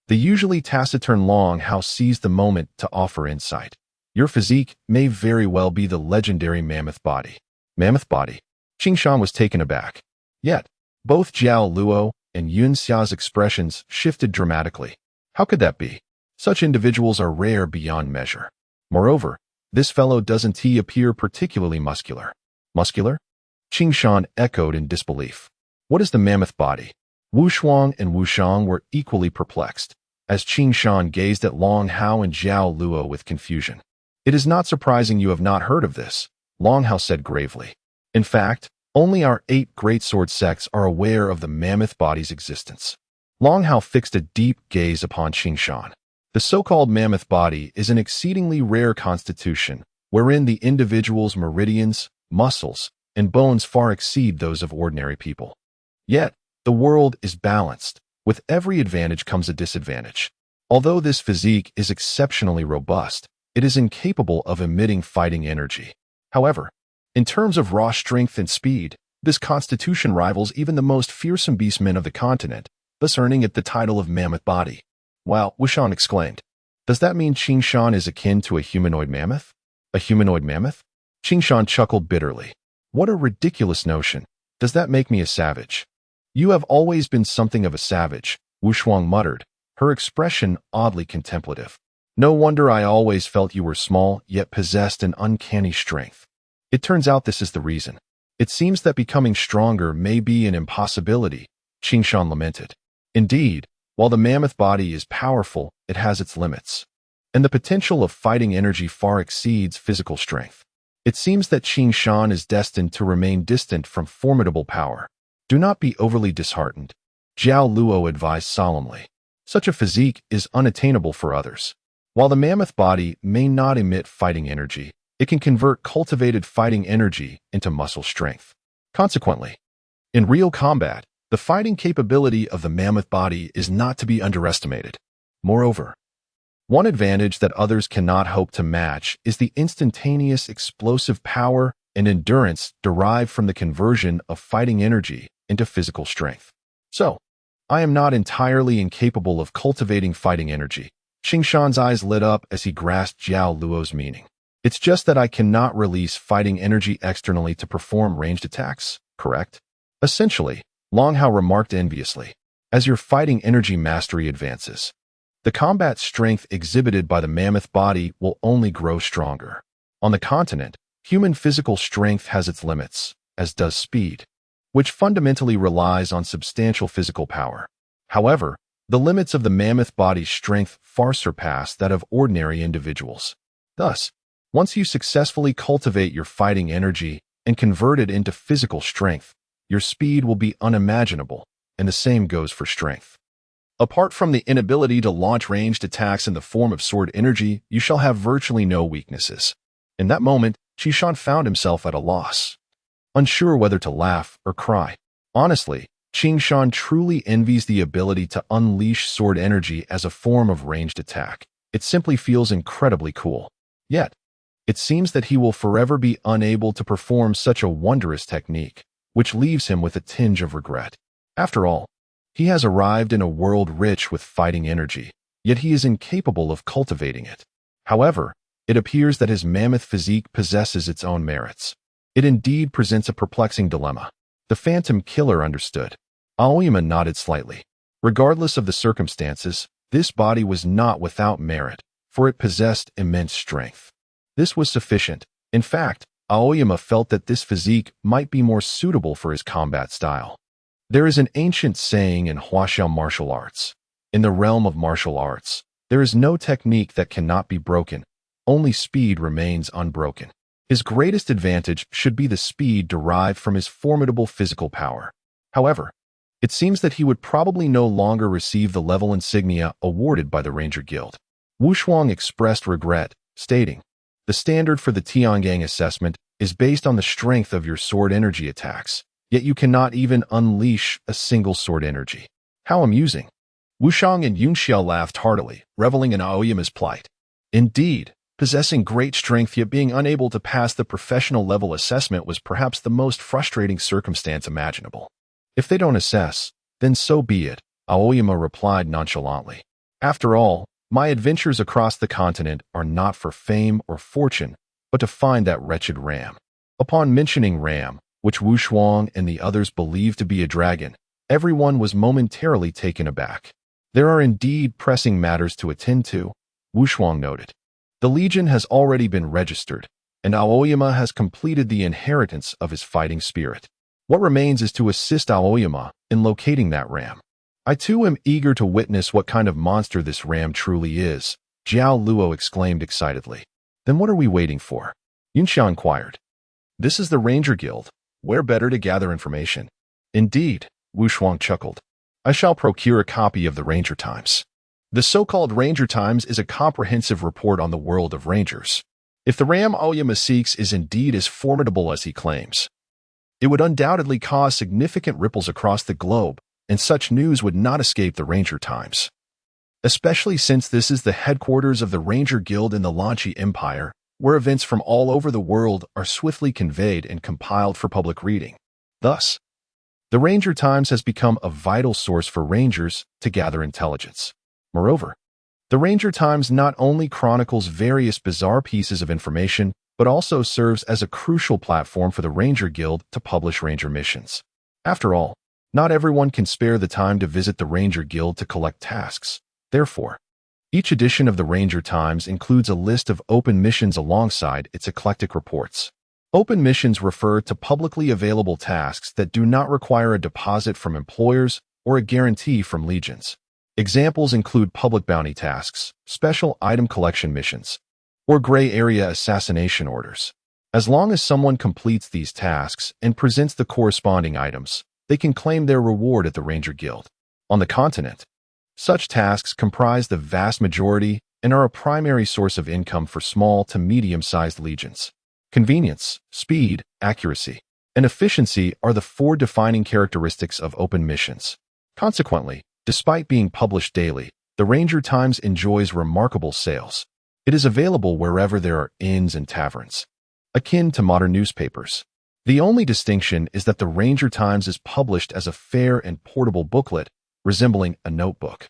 The usually taciturn Long Hao seized the moment to offer insight. Your physique may very well be the legendary mammoth body. Mammoth body? Qing Shan was taken aback. Yet, both Jiao Luo and Yun Xia's expressions shifted dramatically. How could that be? Such individuals are rare beyond measure. Moreover, this fellow doesn't he appear particularly muscular? Muscular? Qing Shan echoed in disbelief. What is the mammoth body? Wu Shuang and Wu Shang were equally perplexed, as Qing Shan gazed at Long Hao and Jiao Luo with confusion. It is not surprising you have not heard of this, Long Hao said gravely. In fact, only our 8 great sword sects are aware of the mammoth body's existence. Long Hao fixed a deep gaze upon Qing Shan. The so-called mammoth body is an exceedingly rare constitution, wherein the individual's meridians, muscles, and bones far exceed those of ordinary people. Yet, the world is balanced. With every advantage comes a disadvantage. Although this physique is exceptionally robust, it is incapable of emitting fighting energy. However, in terms of raw strength and speed, this constitution rivals even the most fearsome beastmen of the continent, thus earning it the title of mammoth body. Wow, Wushan exclaimed. Does that mean Qing Shan is akin to a humanoid mammoth? A humanoid mammoth? Qing Shan chuckled bitterly. What a ridiculous notion. Does that make me a savage? You have always been something of a savage, Wu Shuang muttered, her expression oddly contemplative. No wonder I always felt you were small, yet possessed an uncanny strength. It turns out this is the reason. It seems that becoming stronger may be an impossibility, Qing Shan lamented. Indeed, while the mammoth body is powerful, it has its limits. And the potential of fighting energy far exceeds physical strength. It seems that Qing Shan is destined to remain distant from formidable power. Do not be overly disheartened, Jiao Luo advised solemnly. Such a physique is unattainable for others. While the mammoth body may not emit fighting energy, it can convert cultivated fighting energy into muscle strength. Consequently, in real combat, the fighting capability of the mammoth body is not to be underestimated. Moreover, one advantage that others cannot hope to match is the instantaneous explosive power and endurance derived from the conversion of fighting energy into physical strength. So, I am not entirely incapable of cultivating fighting energy. Qing Shan's eyes lit up as he grasped Jiao Luo's meaning. It's just that I cannot release fighting energy externally to perform ranged attacks, correct? Essentially, Long Hao remarked enviously. As your fighting energy mastery advances, the combat strength exhibited by the mammoth body will only grow stronger. On the continent, human physical strength has its limits, as does speed, which fundamentally relies on substantial physical power. However, the limits of the mammoth body's strength far surpass that of ordinary individuals. Thus, once you successfully cultivate your fighting energy and convert it into physical strength, your speed will be unimaginable, and the same goes for strength. Apart from the inability to launch ranged attacks in the form of sword energy, you shall have virtually no weaknesses. In that moment, Qing Shan found himself at a loss, unsure whether to laugh or cry. Honestly, Qing Shan truly envies the ability to unleash sword energy as a form of ranged attack. It simply feels incredibly cool. Yet, it seems that he will forever be unable to perform such a wondrous technique, which leaves him with a tinge of regret. After all, he has arrived in a world rich with fighting energy, yet he is incapable of cultivating it. However, it appears that his mammoth physique possesses its own merits. It indeed presents a perplexing dilemma. The phantom killer understood. Aoyama nodded slightly. Regardless of the circumstances, this body was not without merit, for it possessed immense strength. This was sufficient. In fact, Aoyama felt that this physique might be more suitable for his combat style. There is an ancient saying in Huaxiao martial arts. In the realm of martial arts, there is no technique that cannot be broken. Only speed remains unbroken. His greatest advantage should be the speed derived from his formidable physical power. However, it seems that he would probably no longer receive the level insignia awarded by the Ranger Guild. Wu Shuang expressed regret, stating, "The standard for the Tiangang assessment is based on the strength of your sword energy attacks, yet you cannot even unleash a single sword energy. How amusing." Wu Shang and Yun Xiao laughed heartily, reveling in Aoyama's plight. Indeed, Possessing great strength yet being unable to pass the professional level assessment was perhaps the most frustrating circumstance imaginable. If they don't assess, then so be it, Aoyama replied nonchalantly. After all, my adventures across the continent are not for fame or fortune, but to find that wretched ram. Upon mentioning ram, which Wu Shuang and the others believed to be a dragon, everyone was momentarily taken aback. There are indeed pressing matters to attend to, Wu Shuang noted. The Legion has already been registered, and Aoyama has completed the inheritance of his fighting spirit. What remains is to assist Aoyama in locating that ram. I too am eager to witness what kind of monster this ram truly is, Jiao Luo exclaimed excitedly. Then what are we waiting for? Yunxia inquired. This is the Ranger Guild. Where better to gather information? Indeed, Wu Shuang chuckled. I shall procure a copy of the Ranger Times. The so-called Ranger Times is a comprehensive report on the world of Rangers. If the ram Aoyama seeks is indeed as formidable as he claims, it would undoubtedly cause significant ripples across the globe, and such news would not escape the Ranger Times. Especially since this is the headquarters of the Ranger Guild in the Lanchi Empire, where events from all over the world are swiftly conveyed and compiled for public reading. Thus, the Ranger Times has become a vital source for Rangers to gather intelligence. Moreover, the Ranger Times not only chronicles various bizarre pieces of information, but also serves as a crucial platform for the Ranger Guild to publish Ranger missions. After all, not everyone can spare the time to visit the Ranger Guild to collect tasks. Therefore, each edition of the Ranger Times includes a list of open missions alongside its eclectic reports. Open missions refer to publicly available tasks that do not require a deposit from employers or a guarantee from legions. Examples include public bounty tasks, special item collection missions, or gray area assassination orders. As long as someone completes these tasks and presents the corresponding items, they can claim their reward at the Ranger Guild. On the continent, such tasks comprise the vast majority and are a primary source of income for small to medium-sized legions. Convenience, speed, accuracy, and efficiency are the four defining characteristics of open missions. Consequently, despite being published daily, the Ranger Times enjoys remarkable sales. It is available wherever there are inns and taverns, akin to modern newspapers. The only distinction is that the Ranger Times is published as a fair and portable booklet, resembling a notebook.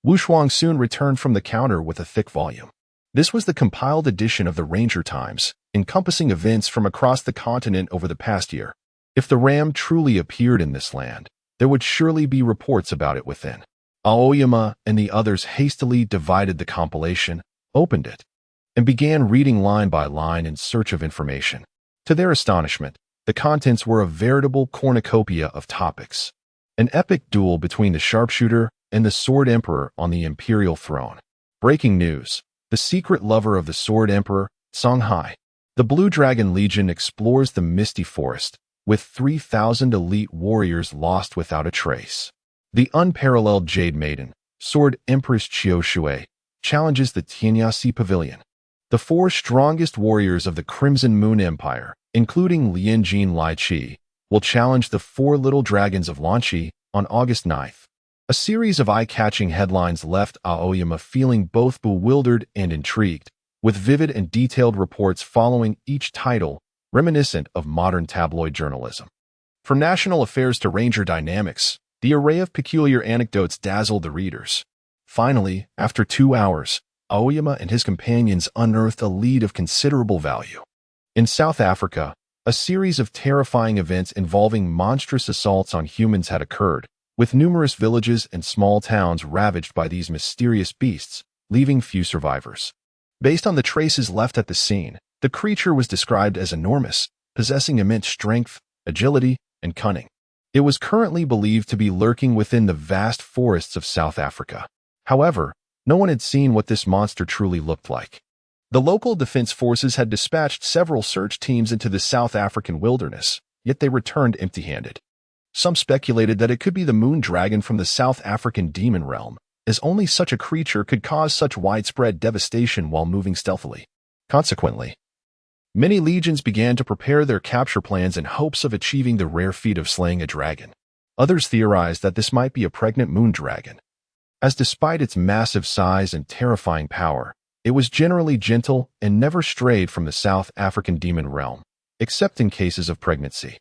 Wu Shuang soon returned from the counter with a thick volume. This was the compiled edition of the Ranger Times, encompassing events from across the continent over the past year. If the ram truly appeared in this land, there would surely be reports about it within. Aoyama and the others hastily divided the compilation, opened it, and began reading line by line in search of information. To their astonishment, the contents were a veritable cornucopia of topics. An epic duel between the sharpshooter and the Sword Emperor on the imperial throne. Breaking news. The secret lover of the Sword Emperor, Songhai. The Blue Dragon Legion explores the misty forest, with 3,000 elite warriors lost without a trace. The unparalleled Jade Maiden, Sword Empress Qiu Shui, challenges the Tianyasi Pavilion. The four strongest warriors of the Crimson Moon Empire, including Lian Jin Lai Qi, will challenge the four little dragons of Lanchi on August 9th. A series of eye-catching headlines left Aoyama feeling both bewildered and intrigued, with vivid and detailed reports following each title, reminiscent of modern tabloid journalism. From national affairs to Ranger dynamics, the array of peculiar anecdotes dazzled the readers. Finally, after 2 hours, Aoyama and his companions unearthed a lead of considerable value. In South Africa, a series of terrifying events involving monstrous assaults on humans had occurred, with numerous villages and small towns ravaged by these mysterious beasts, leaving few survivors. Based on the traces left at the scene, the creature was described as enormous, possessing immense strength, agility, and cunning. It was currently believed to be lurking within the vast forests of South Africa. However, no one had seen what this monster truly looked like. The local defense forces had dispatched several search teams into the South African wilderness, yet they returned empty-handed. Some speculated that it could be the moon dragon from the South African demon realm, as only such a creature could cause such widespread devastation while moving stealthily. Consequently, many legions began to prepare their capture plans in hopes of achieving the rare feat of slaying a dragon. Others theorized that this might be a pregnant moon dragon, as despite its massive size and terrifying power, It was generally gentle and never strayed from the South African demon realm, except in cases of pregnancy.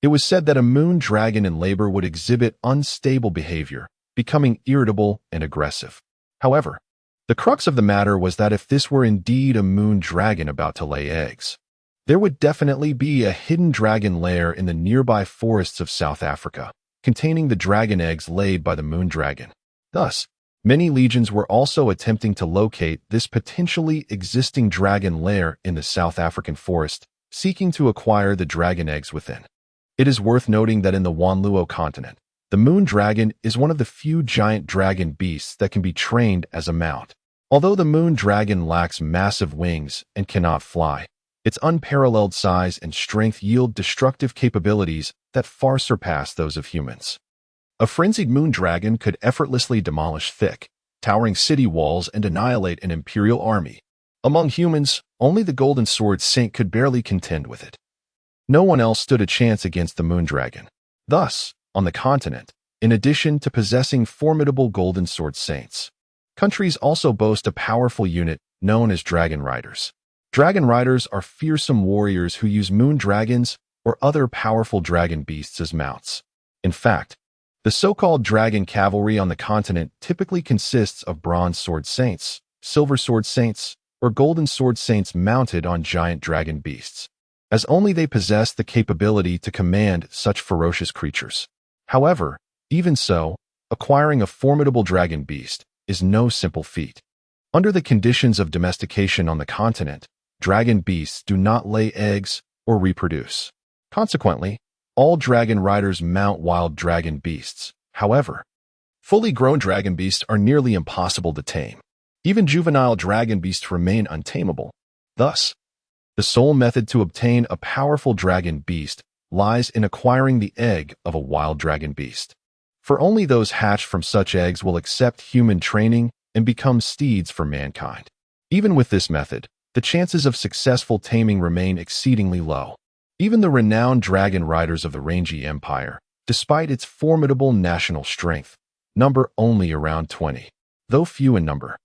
It was said that a moon dragon in labor would exhibit unstable behavior, becoming irritable and aggressive. However, the crux of the matter was that if this were indeed a moon dragon about to lay eggs, there would definitely be a hidden dragon lair in the nearby forests of South Africa, containing the dragon eggs laid by the moon dragon. Thus, many legions were also attempting to locate this potentially existing dragon lair in the South African forest, seeking to acquire the dragon eggs within. It is worth noting that in the Xuanyuan continent, the moon dragon is one of the few giant dragon beasts that can be trained as a mount. Although the moon dragon lacks massive wings and cannot fly, its unparalleled size and strength yield destructive capabilities that far surpass those of humans. A frenzied moon dragon could effortlessly demolish thick, towering city walls and annihilate an imperial army. Among humans, only the Golden Sword Saint could barely contend with it. No one else stood a chance against the moon dragon. Thus, on the continent, in addition to possessing formidable Golden Sword Saints, countries also boast a powerful unit known as Dragon Riders. Dragon Riders are fearsome warriors who use moon dragons or other powerful dragon beasts as mounts. In fact, the so-called dragon cavalry on the continent typically consists of bronze sword saints, silver sword saints, or golden sword saints mounted on giant dragon beasts, as only they possess the capability to command such ferocious creatures. However, even so, acquiring a formidable dragon beast is no simple feat. Under the conditions of domestication on the continent, dragon beasts do not lay eggs or reproduce. Consequently, all dragon riders mount wild dragon beasts. However, fully grown dragon beasts are nearly impossible to tame. Even juvenile dragon beasts remain untamable. Thus, the sole method to obtain a powerful dragon beast lies in acquiring the egg of a wild dragon beast. For only those hatched from such eggs will accept human training and become steeds for mankind. Even with this method, the chances of successful taming remain exceedingly low. Even the renowned dragon riders of the Rangi Empire, despite its formidable national strength, number only around 20. Though few in number,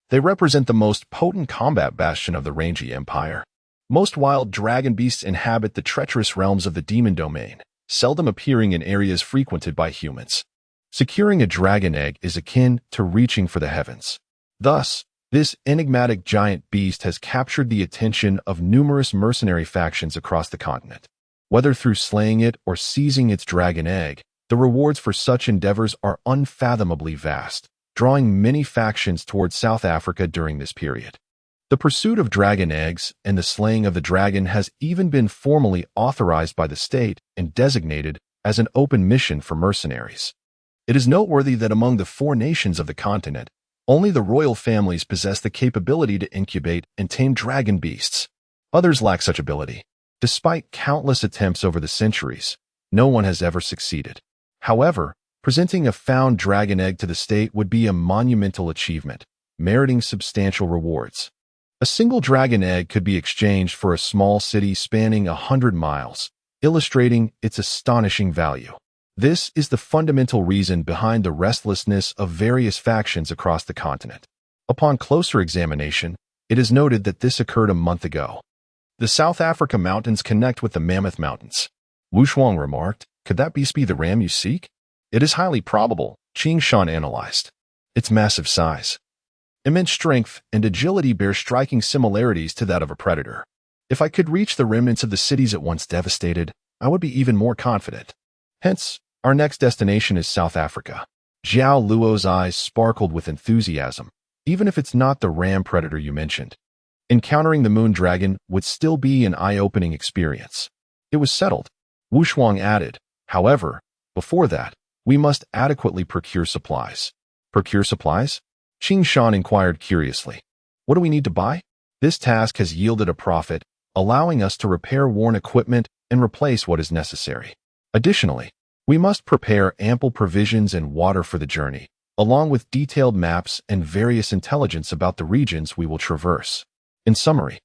they represent the most potent combat bastion of the Rangi Empire. Most wild dragon beasts inhabit the treacherous realms of the demon domain, seldom appearing in areas frequented by humans. Securing a dragon egg is akin to reaching for the heavens. Thus, this enigmatic giant beast has captured the attention of numerous mercenary factions across the continent. Whether through slaying it or seizing its dragon egg, the rewards for such endeavors are unfathomably vast, drawing many factions towards South Africa during this period. The pursuit of dragon eggs and the slaying of the dragon has even been formally authorized by the state and designated as an open mission for mercenaries. It is noteworthy that among the 4 nations of the continent, only the royal families possess the capability to incubate and tame dragon beasts. Others lack such ability. Despite countless attempts over the centuries, no one has ever succeeded. However, presenting a found dragon egg to the state would be a monumental achievement, meriting substantial rewards. A single dragon egg could be exchanged for a small city spanning 100 miles, illustrating its astonishing value. This is the fundamental reason behind the restlessness of various factions across the continent. Upon closer examination, it is noted that this occurred a month ago. The South Africa mountains connect with the Mammoth Mountains. Xuanyuan remarked, "Could that beast be the ram you seek?" "It is highly probable," Qing analyzed. "Its massive size, immense strength, and agility bear striking similarities to that of a predator. If I could reach the remnants of the cities it once devastated, I would be even more confident. Hence, our next destination is South Africa." Zhao Luo's eyes sparkled with enthusiasm. "Even if it's not the ram predator you mentioned, encountering the moon dragon would still be an eye-opening experience." It was settled. Wu Shuang added, "However, before that, we must adequately procure supplies." "Procure supplies?" Qing Shan inquired curiously. "What do we need to buy?" "This task has yielded a profit, allowing us to repair worn equipment and replace what is necessary. Additionally, we must prepare ample provisions and water for the journey, along with detailed maps and various intelligence about the regions we will traverse. In summary,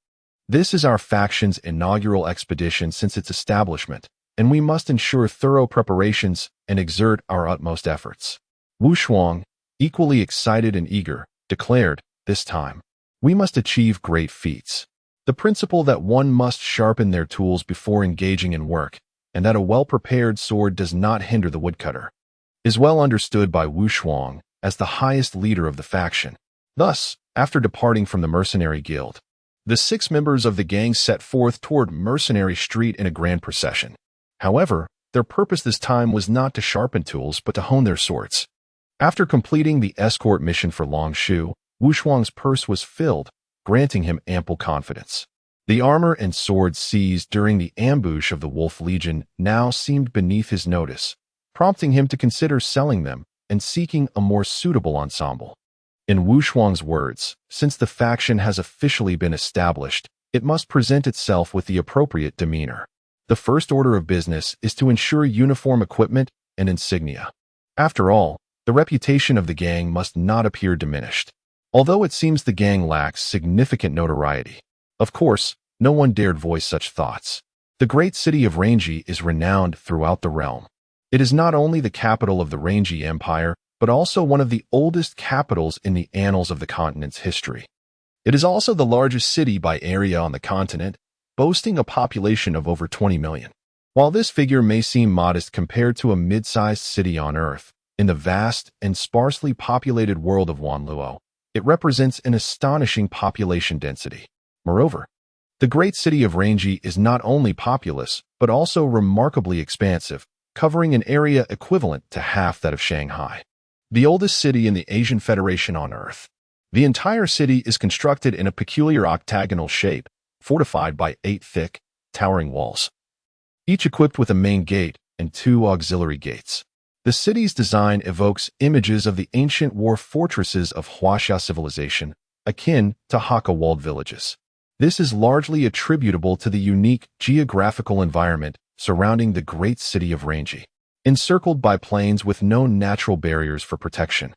this is our faction's inaugural expedition since its establishment, and we must ensure thorough preparations and exert our utmost efforts." Wu Shuang, equally excited and eager, declared, "This time, we must achieve great feats. The principle that one must sharpen their tools before engaging in work, and that a well-prepared sword does not hinder the woodcutter, is well understood by Wu Shuang as the highest leader of the faction. Thus, after departing from the mercenary guild, the 6 members of the gang set forth toward Mercenary Street in a grand procession. However, their purpose this time was not to sharpen tools but to hone their swords. After completing the escort mission for Long Shu, Wu Shuang's purse was filled, granting him ample confidence. The armor and swords seized during the ambush of the Wolf Legion now seemed beneath his notice, prompting him to consider selling them and seeking a more suitable ensemble. In Wu Shuang's words, since the faction has officially been established, it must present itself with the appropriate demeanor. The first order of business is to ensure uniform equipment and insignia. After all, the reputation of the gang must not appear diminished. Although it seems the gang lacks significant notoriety, of course, no one dared voice such thoughts. The great city of Rangi is renowned throughout the realm. It is not only the capital of the Rangi Empire, but also one of the oldest capitals in the annals of the continent's history. It is also the largest city by area on the continent, boasting a population of over 20 million. While this figure may seem modest compared to a mid-sized city on Earth, in the vast and sparsely populated world of Wanluo, it represents an astonishing population density. Moreover, the great city of Rangi is not only populous, but also remarkably expansive, covering an area equivalent to half that of Shanghai, the oldest city in the Asian Federation on Earth. The entire city is constructed in a peculiar octagonal shape, fortified by 8 thick, towering walls, each equipped with a main gate and 2 auxiliary gates. The city's design evokes images of the ancient war fortresses of Huaxia civilization, akin to Hakka walled villages. This is largely attributable to the unique geographical environment surrounding the great city of Rangi. Encircled by plains with no natural barriers for protection,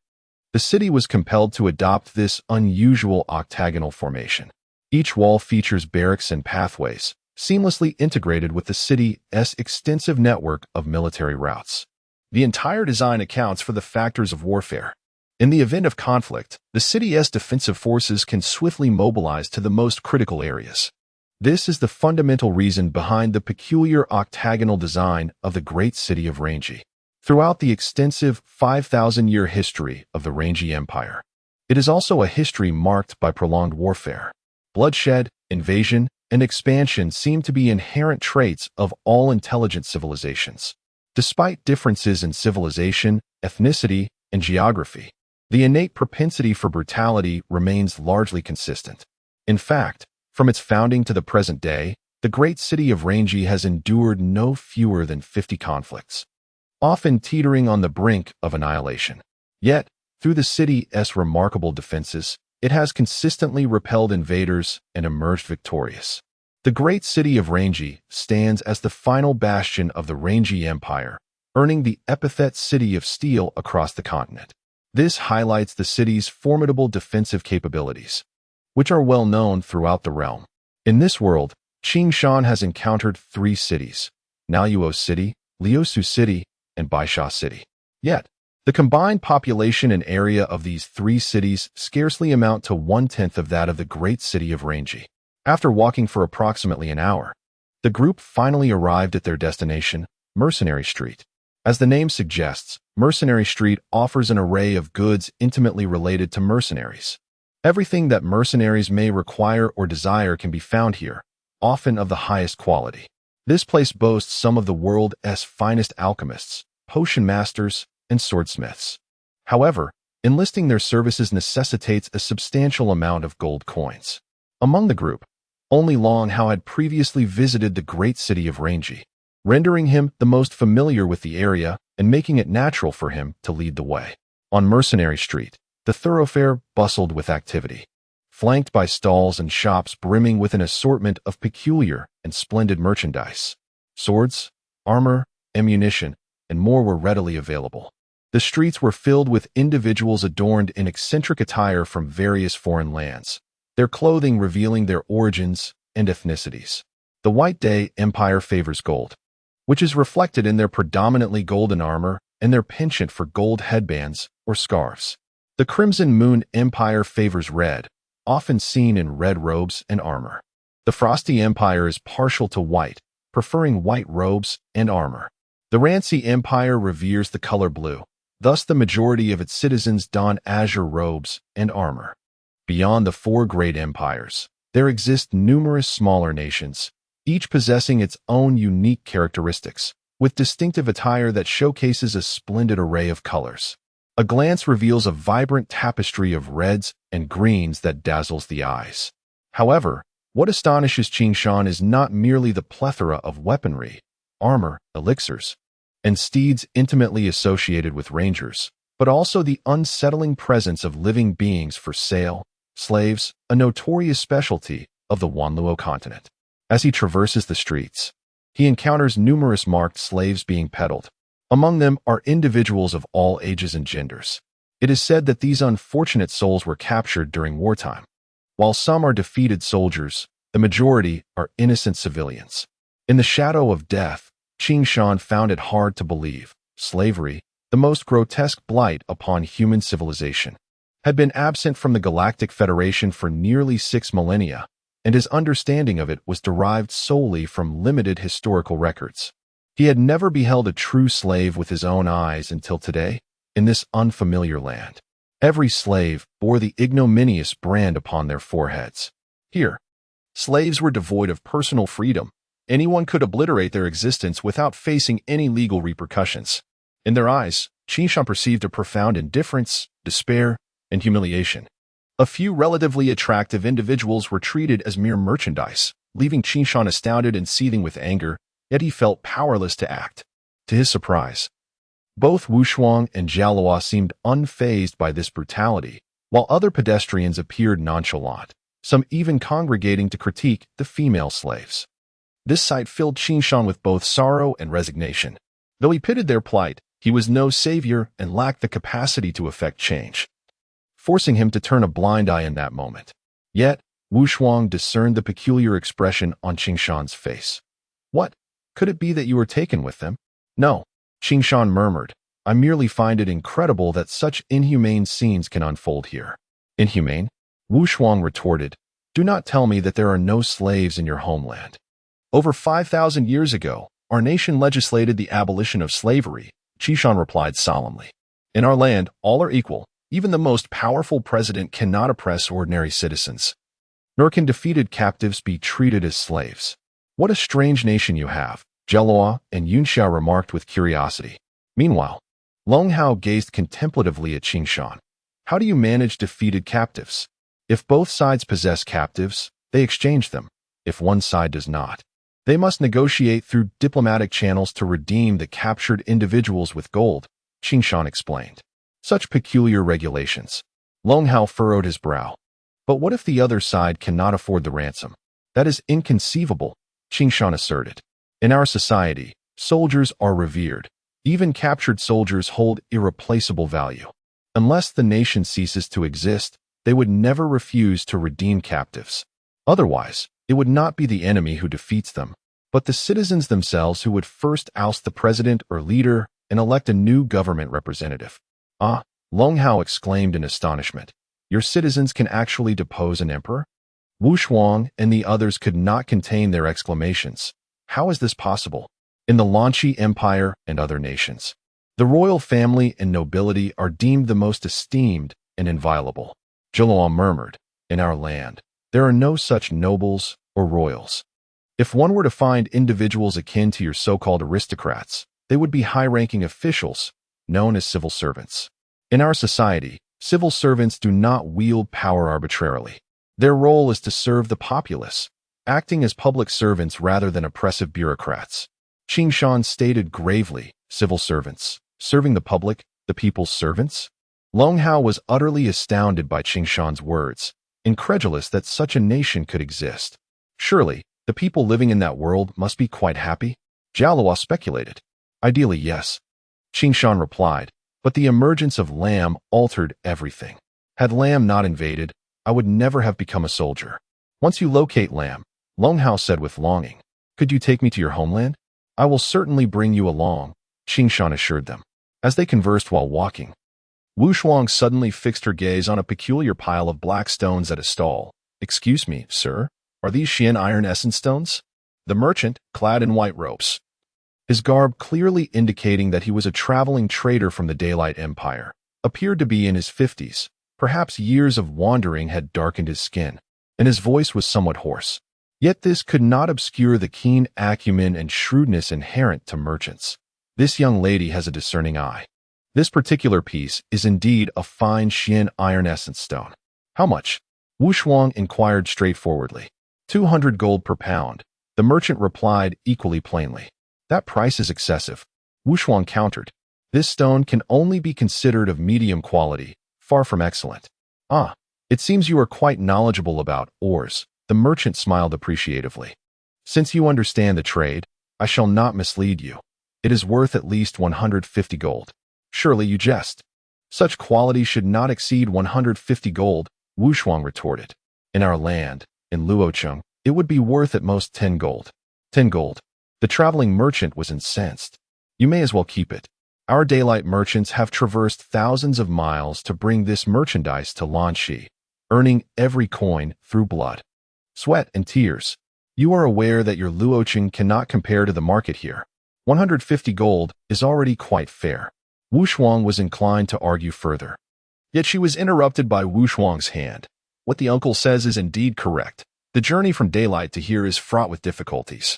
the city was compelled to adopt this unusual octagonal formation. Each wall features barracks and pathways, seamlessly integrated with the city's extensive network of military routes. The entire design accounts for the factors of warfare. In the event of conflict, the city's defensive forces can swiftly mobilize to the most critical areas. This is the fundamental reason behind the peculiar octagonal design of the great city of Rangi. Throughout the extensive 5,000-year history of the Rangi Empire, it is also a history marked by prolonged warfare. Bloodshed, invasion, and expansion seem to be inherent traits of all intelligent civilizations. Despite differences in civilization, ethnicity, and geography, the innate propensity for brutality remains largely consistent. In fact, from its founding to the present day, the great city of Rangi has endured no fewer than 50 conflicts, often teetering on the brink of annihilation. Yet, through the city's remarkable defenses, it has consistently repelled invaders and emerged victorious. The great city of Rangi stands as the final bastion of the Rangi Empire, earning the epithet City of Steel across the continent. This highlights the city's formidable defensive capabilities, which are well known throughout the realm. In this world, Qing Shan has encountered 3 cities: Naluo City, Liusu City, and Baisha City. Yet, the combined population and area of these 3 cities scarcely amount to 1/10 of that of the great city of Rangi. After walking for approximately an hour, the group finally arrived at their destination, Mercenary Street. As the name suggests, Mercenary Street offers an array of goods intimately related to mercenaries. Everything that mercenaries may require or desire can be found here, often of the highest quality. This place boasts some of the world's finest alchemists, potion masters, and swordsmiths. However, enlisting their services necessitates a substantial amount of gold coins. Among the group, only Long Hao had previously visited the great city of Rangi, rendering him the most familiar with the area and making it natural for him to lead the way. On Mercenary Street, the thoroughfare bustled with activity, flanked by stalls and shops brimming with an assortment of peculiar and splendid merchandise. Swords, armor, ammunition, and more were readily available. The streets were filled with individuals adorned in eccentric attire from various foreign lands, their clothing revealing their origins and ethnicities. The White Day Empire favors gold, which is reflected in their predominantly golden armor and their penchant for gold headbands or scarves. The Crimson Moon Empire favors red, often seen in red robes and armor. The Frosty Empire is partial to white, preferring white robes and armor. The Rancy Empire reveres the color blue, thus the majority of its citizens don azure robes and armor. Beyond the four great empires, there exist numerous smaller nations, each possessing its own unique characteristics, with distinctive attire that showcases a splendid array of colors. A glance reveals a vibrant tapestry of reds and greens that dazzles the eyes. However, what astonishes Qing Shan is not merely the plethora of weaponry, armor, elixirs, and steeds intimately associated with rangers, but also the unsettling presence of living beings for sale, slaves, a notorious specialty of the Wanluo continent. As he traverses the streets, he encounters numerous marked slaves being peddled. Among them are individuals of all ages and genders. It is said that these unfortunate souls were captured during wartime. While some are defeated soldiers, the majority are innocent civilians. In the shadow of death, Qing Shan found it hard to believe slavery, the most grotesque blight upon human civilization, had been absent from the Galactic Federation for nearly 6 millennia, and his understanding of it was derived solely from limited historical records. He had never beheld a true slave with his own eyes until today, in this unfamiliar land. Every slave bore the ignominious brand upon their foreheads. Here, slaves were devoid of personal freedom. Anyone could obliterate their existence without facing any legal repercussions. In their eyes, Qing Shan perceived a profound indifference, despair, and humiliation. A few relatively attractive individuals were treated as mere merchandise, leaving Qing Shan astounded and seething with anger, yet he felt powerless to act. To his surprise, both Wu Shuang and Jialuo seemed unfazed by this brutality, while other pedestrians appeared nonchalant, some even congregating to critique the female slaves. This sight filled Qing Shan with both sorrow and resignation. Though he pitied their plight, he was no savior and lacked the capacity to effect change, forcing him to turn a blind eye in that moment. Yet, Wu Shuang discerned the peculiar expression on Qing Shan's face. What? Could it be that you were taken with them? No, Qing Shan murmured. I merely find it incredible that such inhumane scenes can unfold here. Inhumane? Wu Shuang retorted. Do not tell me that there are no slaves in your homeland. Over 5,000 years ago, our nation legislated the abolition of slavery, Qing Shan replied solemnly. In our land, all are equal. Even the most powerful president cannot oppress ordinary citizens, nor can defeated captives be treated as slaves. What a strange nation you have, Jialuo and Yunxiao remarked with curiosity. Meanwhile, Long Hao gazed contemplatively at Qing Shan. How do you manage defeated captives? If both sides possess captives, they exchange them. If one side does not, they must negotiate through diplomatic channels to redeem the captured individuals with gold, Qing Shan explained. Such peculiar regulations. Long Hao furrowed his brow. But what if the other side cannot afford the ransom? That is inconceivable, Qing Shan asserted. In our society, soldiers are revered. Even captured soldiers hold irreplaceable value. Unless the nation ceases to exist, they would never refuse to redeem captives. Otherwise, it would not be the enemy who defeats them, but the citizens themselves who would first oust the president or leader and elect a new government representative. Ah, Long Hao exclaimed in astonishment. Your citizens can actually depose an emperor? Wu Shuang and the others could not contain their exclamations. How is this possible? In the Lanqi Empire and other nations, the royal family and nobility are deemed the most esteemed and inviolable. Jialuo murmured. In our land, there are no such nobles or royals. If one were to find individuals akin to your so-called aristocrats, they would be high-ranking officials, known as civil servants. In our society, civil servants do not wield power arbitrarily. Their role is to serve the populace, acting as public servants rather than oppressive bureaucrats. Qing Shan stated gravely, civil servants, serving the public, the people's servants? Long Hao was utterly astounded by Qing Shan's words, incredulous that such a nation could exist. Surely, the people living in that world must be quite happy? Jialuo speculated. Ideally, yes. Qing Shan replied, but the emergence of Lam altered everything. Had Lam not invaded, I would never have become a soldier. Once you locate Lam, Long Hao said with longing, could you take me to your homeland? I will certainly bring you along, Qing Shan assured them. As they conversed while walking, Wu Shuang suddenly fixed her gaze on a peculiar pile of black stones at a stall. "Excuse me, sir, are these Xian iron essence stones?" The merchant, clad in white robes, his garb clearly indicating that he was a traveling trader from the Daylight Empire, appeared to be in his 50s. Perhaps years of wandering had darkened his skin, and his voice was somewhat hoarse. Yet this could not obscure the keen acumen and shrewdness inherent to merchants. This young lady has a discerning eye. This particular piece is indeed a fine Xian iron essence stone. How much? Wu Shuang inquired straightforwardly. 200 gold per pound. The merchant replied equally plainly. That price is excessive. Wu Shuang countered. This stone can only be considered of medium quality, far from excellent. Ah, it seems you are quite knowledgeable about ores. The merchant smiled appreciatively. Since you understand the trade, I shall not mislead you. It is worth at least 150 gold. Surely you jest. Such quality should not exceed 150 gold, Wu Shuang retorted. In our land, in Luocheng, it would be worth at most 10 gold. 10 gold. The traveling merchant was incensed. You may as well keep it. Our daylight merchants have traversed thousands of miles to bring this merchandise to Lanxi, earning every coin through blood, sweat, and tears. You are aware that your Luocheng cannot compare to the market here. 150 gold is already quite fair. Wu Shuang was inclined to argue further. Yet she was interrupted by Wu Shuang's hand. What the uncle says is indeed correct. The journey from daylight to here is fraught with difficulties.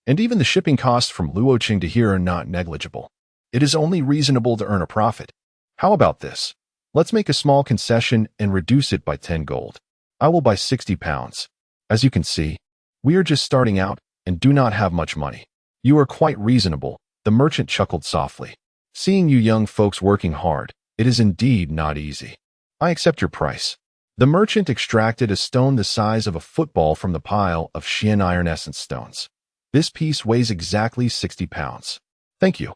And even the shipping costs from Luocheng to here are not negligible. It is only reasonable to earn a profit. How about this? Let's make a small concession and reduce it by 10 gold. I will buy 60 pounds. As you can see, we are just starting out and do not have much money. You are quite reasonable, the merchant chuckled softly. Seeing you young folks working hard, it is indeed not easy. I accept your price. The merchant extracted a stone the size of a football from the pile of Xian iron essence stones. This piece weighs exactly 60 pounds. Thank you,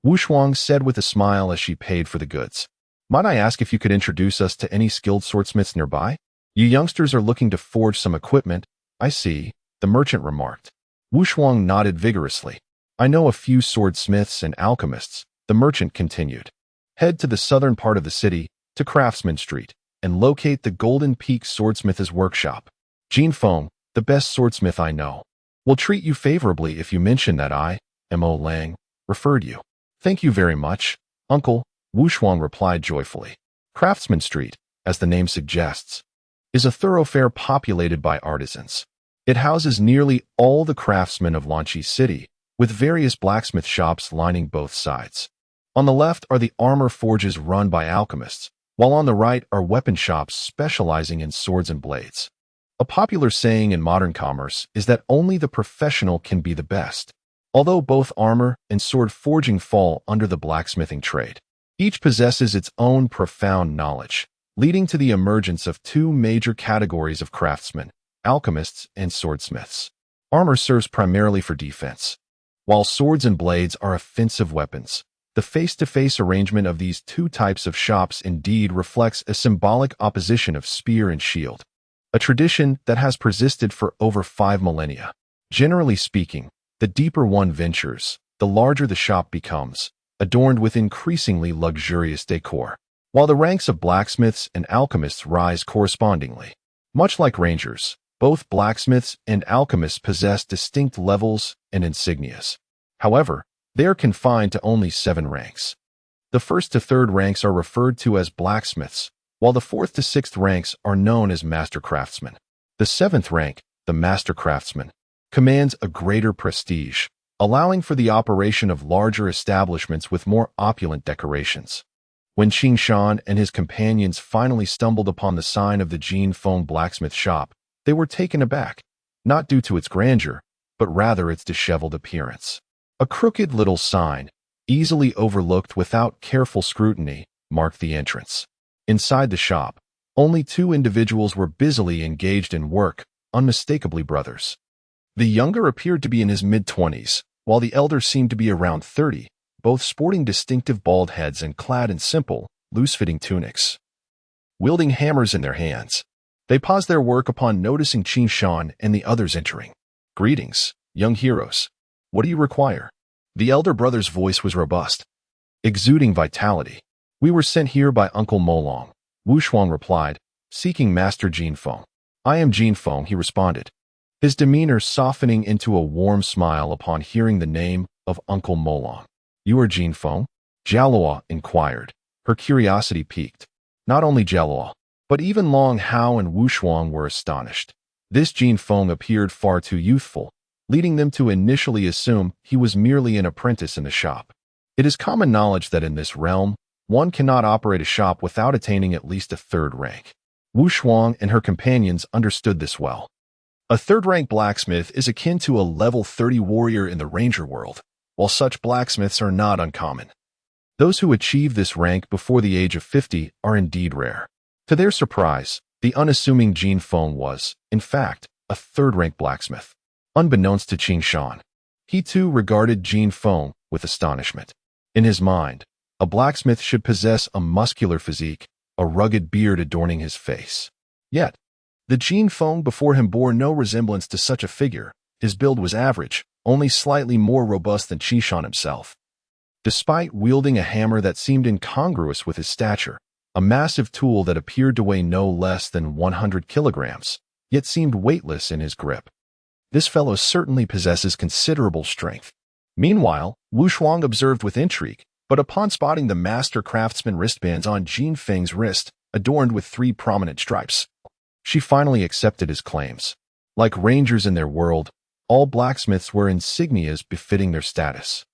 Wu Shuang said with a smile as she paid for the goods. Might I ask if you could introduce us to any skilled swordsmiths nearby? You youngsters are looking to forge some equipment, I see, the merchant remarked. Wu Shuang nodded vigorously. I know a few swordsmiths and alchemists, the merchant continued. Head to the southern part of the city, to Craftsman Street, and locate the Golden Peak Swordsmith's workshop. Jin Feng, the best swordsmith I know, will treat you favorably if you mention that I, Mo Lang, referred you. Thank you very much, uncle, Wu Shuang replied joyfully. Craftsman Street, as the name suggests, is a thoroughfare populated by artisans. It houses nearly all the craftsmen of Lanxi City, with various blacksmith shops lining both sides. On the left are the armor forges run by alchemists, while on the right are weapon shops specializing in swords and blades. A popular saying in modern commerce is that only the professional can be the best. Although both armor and sword forging fall under the blacksmithing trade, each possesses its own profound knowledge, leading to the emergence of two major categories of craftsmen, alchemists and swordsmiths. Armor serves primarily for defense, while swords and blades are offensive weapons. The face-to-face arrangement of these two types of shops indeed reflects a symbolic opposition of spear and shield, a tradition that has persisted for over 5 millennia. Generally speaking, the deeper one ventures, the larger the shop becomes, adorned with increasingly luxurious decor, while the ranks of blacksmiths and alchemists rise correspondingly. Much like rangers, both blacksmiths and alchemists possess distinct levels and insignias. However, they are confined to only 7 ranks. The first to third ranks are referred to as blacksmiths, while the fourth to sixth ranks are known as master craftsmen. The 7th rank, the master craftsman, commands a greater prestige, allowing for the operation of larger establishments with more opulent decorations. When Qing Shan and his companions finally stumbled upon the sign of the Jin Feng blacksmith shop, they were taken aback, not due to its grandeur, but rather its disheveled appearance. A crooked little sign, easily overlooked without careful scrutiny, marked the entrance. Inside the shop, only 2 individuals were busily engaged in work, unmistakably brothers. The younger appeared to be in his mid-20s, while the elder seemed to be around 30, both sporting distinctive bald heads and clad in simple, loose-fitting tunics. Wielding hammers in their hands, they paused their work upon noticing Qin Shan and the others entering. Greetings, young heroes. What do you require? The elder brother's voice was robust, exuding vitality. We were sent here by Uncle Molong, Wu Shuang replied, seeking Master Jin Feng. I am Jin Feng, he responded, his demeanor softening into a warm smile upon hearing the name of Uncle Molong. You are Jin Feng? Jialuo inquired, her curiosity piqued. Not only Jialuo, but even Long Hao and Wu Shuang were astonished. This Jin Feng appeared far too youthful, leading them to initially assume he was merely an apprentice in the shop. It is common knowledge that in this realm, one cannot operate a shop without attaining at least a third rank. Wu Shuang and her companions understood this well. A third-rank blacksmith is akin to a level 30 warrior in the ranger world, while such blacksmiths are not uncommon. Those who achieve this rank before the age of 50 are indeed rare. To their surprise, the unassuming Jin Feng was, in fact, a third-rank blacksmith. Unbeknownst to Qing Shan, he too regarded Jin Feng with astonishment. In his mind, a blacksmith should possess a muscular physique, a rugged beard adorning his face. Yet, the Jin Feng before him bore no resemblance to such a figure. His build was average, only slightly more robust than Qing Shan himself. Despite wielding a hammer that seemed incongruous with his stature, a massive tool that appeared to weigh no less than 100 kilograms, yet seemed weightless in his grip. This fellow certainly possesses considerable strength. Meanwhile, Wu Shuang observed with intrigue, but upon spotting the master craftsman wristbands on Jin Feng's wrist, adorned with 3 prominent stripes, she finally accepted his claims. Like rangers in their world, all blacksmiths wear insignias befitting their status.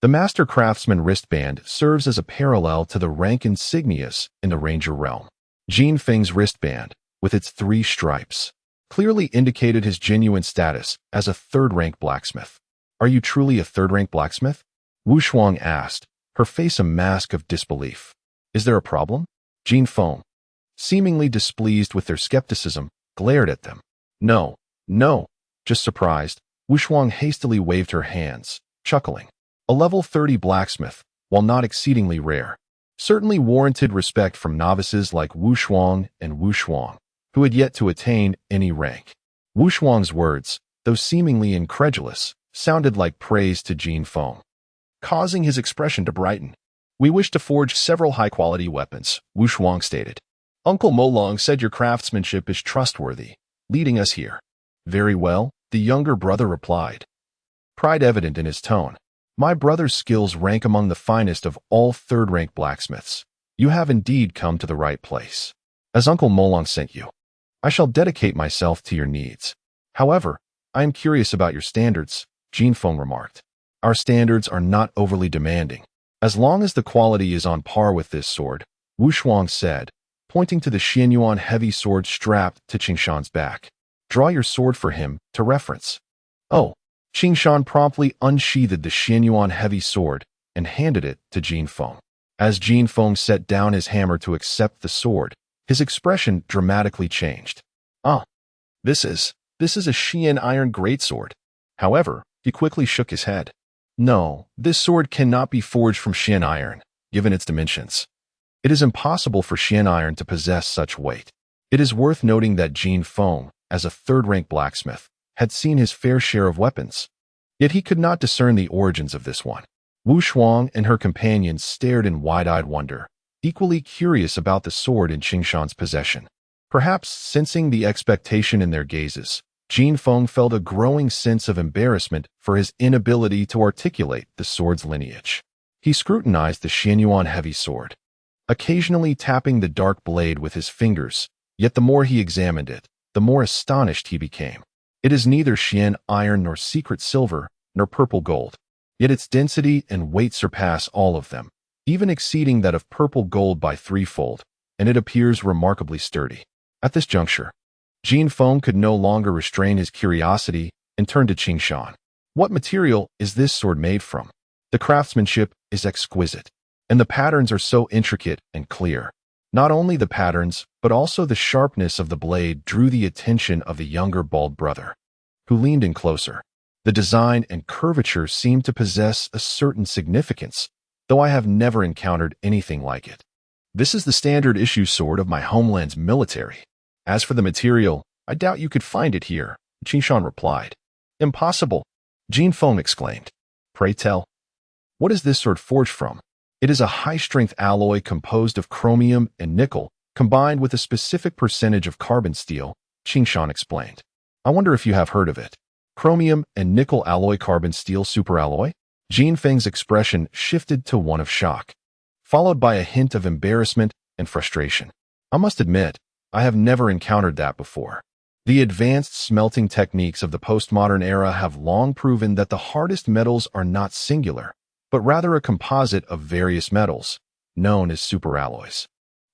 The master craftsman wristband serves as a parallel to the rank insignias in the ranger realm. Jin Feng's wristband, with its 3 stripes, clearly indicated his genuine status as a third-rank blacksmith. Are you truly a third-rank blacksmith? Wu Shuang asked, her face a mask of disbelief. Is there a problem? Jin Feng, seemingly displeased with their skepticism, glared at them. No, just surprised, Wu Shuang hastily waved her hands, chuckling. A level 30 blacksmith, while not exceedingly rare, certainly warranted respect from novices like Wu Shuang and Wu Shuang, who had yet to attain any rank. Wu Shuang's words, though seemingly incredulous, sounded like praise to Jin Feng, causing his expression to brighten. We wish to forge several high-quality weapons, Wu Shuang stated. Uncle Molong said your craftsmanship is trustworthy, leading us here. Very well, the younger brother replied, pride evident in his tone. My brother's skills rank among the finest of all third-rank blacksmiths. You have indeed come to the right place. As Uncle Molong sent you, I shall dedicate myself to your needs. However, I am curious about your standards, Jin Feng remarked. Our standards are not overly demanding. As long as the quality is on par with this sword, Wu Shuang said, pointing to the Xuanyuan heavy sword strapped to Qing Shan's back. Draw your sword for him, to reference. Oh. Qing Shan promptly unsheathed the Xuanyuan heavy sword and handed it to Jin Feng. As Jin Feng set down his hammer to accept the sword, his expression dramatically changed. This is a Xuanyuan Great Sword. However, he quickly shook his head. No, this sword cannot be forged from Xuanyuan iron, given its dimensions. It is impossible for Xuanyuan iron to possess such weight. It is worth noting that Jin Feng, as a third-rank blacksmith, had seen his fair share of weapons, yet he could not discern the origins of this one. Wu Shuang and her companions stared in wide-eyed wonder, equally curious about the sword in Qing Shan's possession. Perhaps sensing the expectation in their gazes, Jin Feng felt a growing sense of embarrassment for his inability to articulate the sword's lineage. He scrutinized the Xuanyuan heavy sword, occasionally tapping the dark blade with his fingers, yet the more he examined it, the more astonished he became. It is neither Xuanyuan iron nor secret silver, nor purple gold, yet its density and weight surpass all of them, even exceeding that of purple gold by 3-fold, and it appears remarkably sturdy. At this juncture, Jin Feng could no longer restrain his curiosity and turned to Qing Shan. What material is this sword made from? The craftsmanship is exquisite, and the patterns are so intricate and clear. Not only the patterns, but also the sharpness of the blade drew the attention of the younger bald brother, who leaned in closer. The design and curvature seemed to possess a certain significance, though I have never encountered anything like it. This is the standard issue sword of my homeland's military. As for the material, I doubt you could find it here, Qing Shan replied. Impossible, Jin Feng exclaimed. Pray tell, what is this sword forged from? It is a high-strength alloy composed of chromium and nickel, combined with a specific percentage of carbon steel, Qingshan explained. I wonder if you have heard of it. Chromium and nickel alloy carbon steel superalloy? Jin Feng's expression shifted to one of shock, followed by a hint of embarrassment and frustration. I must admit, I have never encountered that before. The advanced smelting techniques of the postmodern era have long proven that the hardest metals are not singular, but rather a composite of various metals, known as superalloys.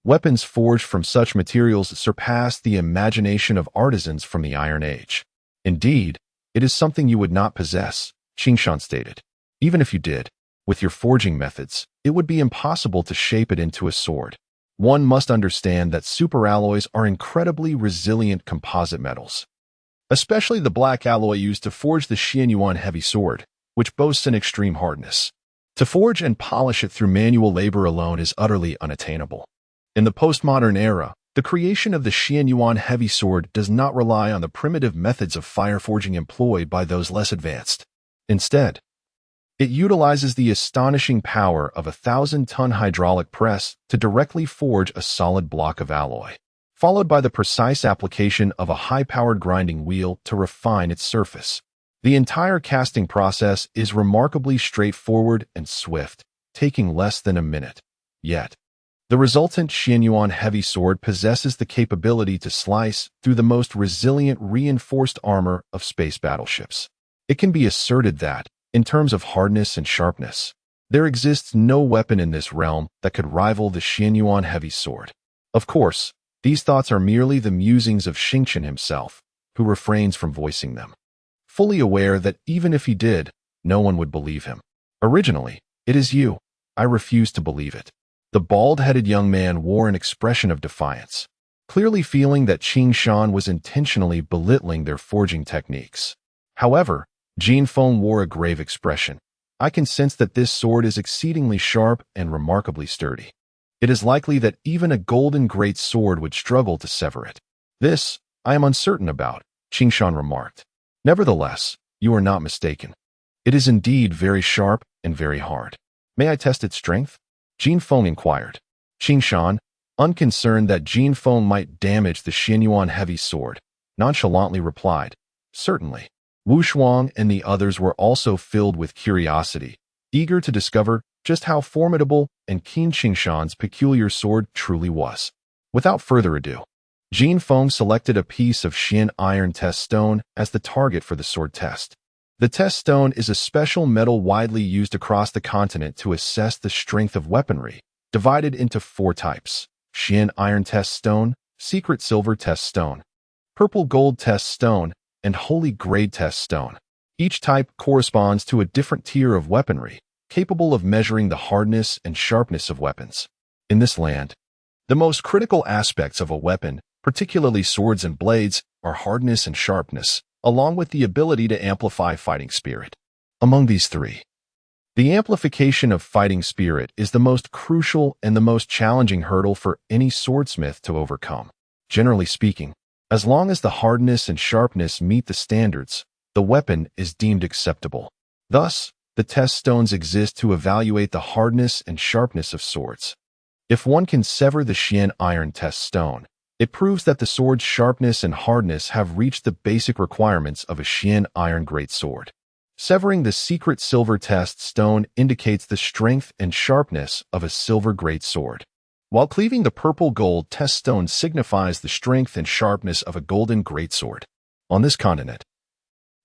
Weapons forged from such materials surpass the imagination of artisans from the Iron Age. Indeed, it is something you would not possess, Qingshan stated. Even if you did, with your forging methods, it would be impossible to shape it into a sword. One must understand that superalloys are incredibly resilient composite metals, especially the black alloy used to forge the Xuanyuan heavy sword, which boasts an extreme hardness. To forge and polish it through manual labor alone is utterly unattainable. In the postmodern era, the creation of the Xuanyuan heavy sword does not rely on the primitive methods of fire forging employed by those less advanced. Instead, it utilizes the astonishing power of a 1,000-ton hydraulic press to directly forge a solid block of alloy, followed by the precise application of a high-powered grinding wheel to refine its surface. The entire casting process is remarkably straightforward and swift, taking less than a minute. Yet, the resultant Xuanyuan heavy sword possesses the capability to slice through the most resilient reinforced armor of space battleships. It can be asserted that, in terms of hardness and sharpness, there exists no weapon in this realm that could rival the Xuanyuan heavy sword. Of course, these thoughts are merely the musings of Xingqian himself, who refrains from voicing them, fully aware that even if he did, no one would believe him. Originally, it is you. I refuse to believe it. The bald-headed young man wore an expression of defiance, clearly feeling that Qingshan was intentionally belittling their forging techniques. However, Jin Feng wore a grave expression. I can sense that this sword is exceedingly sharp and remarkably sturdy. It is likely that even a golden great sword would struggle to sever it. This, I am uncertain about, Qingshan remarked. Nevertheless, you are not mistaken. It is indeed very sharp and very hard. May I test its strength? Jin Feng inquired. Qingshan, unconcerned that Jin Feng might damage the Xuanyuan heavy sword, nonchalantly replied, certainly. Wu Shuang and the others were also filled with curiosity, eager to discover just how formidable and keen Qingshan's peculiar sword truly was. Without further ado, Jin Feng selected a piece of Xian iron test stone as the target for the sword test. The test stone is a special metal widely used across the continent to assess the strength of weaponry, divided into 4 types: Xian iron test stone, secret silver test stone, purple gold test stone, and holy grade test stone. Each type corresponds to a different tier of weaponry, capable of measuring the hardness and sharpness of weapons. In this land, the most critical aspects of a weapon, particularly swords and blades, are hardness and sharpness, along with the ability to amplify fighting spirit. Among these 3, the amplification of fighting spirit is the most crucial and the most challenging hurdle for any swordsmith to overcome. Generally speaking, as long as the hardness and sharpness meet the standards, the weapon is deemed acceptable. Thus, the test stones exist to evaluate the hardness and sharpness of swords. If one can sever the Xian iron test stone, it proves that the sword's sharpness and hardness have reached the basic requirements of a Xian iron great sword. Severing the secret silver test stone indicates the strength and sharpness of a silver great sword, while cleaving the purple gold test stone signifies the strength and sharpness of a golden greatsword. On this continent,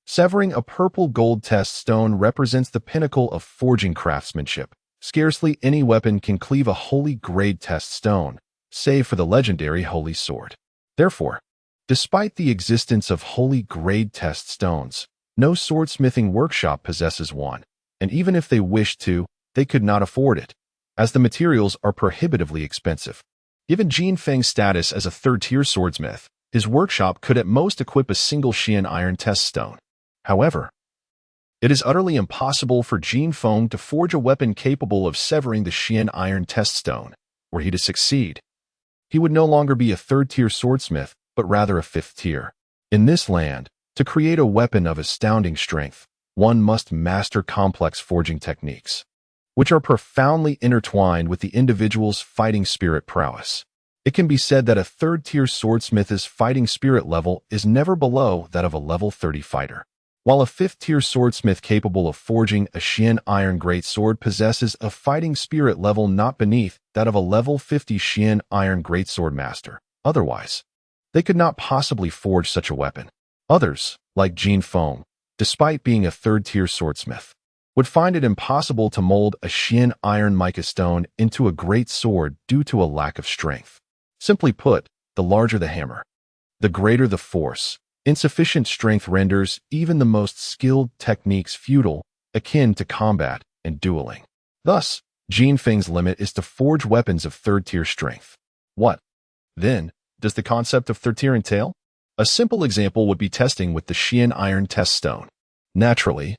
severing a purple gold test stone represents the pinnacle of forging craftsmanship. Scarcely any weapon can cleave a holy grade test stone, save for the legendary holy sword. Therefore, despite the existence of holy grade test stones, no swordsmithing workshop possesses one, and even if they wished to, they could not afford it, as the materials are prohibitively expensive. Given Jin Feng's status as a third-tier swordsmith, his workshop could at most equip a single Xian iron test stone. However, it is utterly impossible for Jin Feng to forge a weapon capable of severing the Xian iron test stone. Were he to succeed, he would no longer be a third-tier swordsmith, but rather a 5th tier. In this land, to create a weapon of astounding strength, one must master complex forging techniques. which are profoundly intertwined with the individual's fighting spirit prowess. It can be said that a third-tier swordsmith's fighting spirit level is never below that of a level 30 fighter, while a fifth-tier swordsmith capable of forging a Xuanyuan Great Sword possesses a fighting spirit level not beneath that of a level 50 Xuanyuan Great Sword master. Otherwise, they could not possibly forge such a weapon. Others, like Jin Feng, despite being a third-tier swordsmith, would find it impossible to mold a Xuanyuan mica stone into a great sword due to a lack of strength. Simply put, the larger the hammer, the greater the force. Insufficient strength renders even the most skilled techniques futile, akin to combat and dueling. Thus, Jin Feng's limit is to forge weapons of third-tier strength. What, then, does the concept of third-tier entail? A simple example would be testing with the Xuanyuan test stone. Naturally,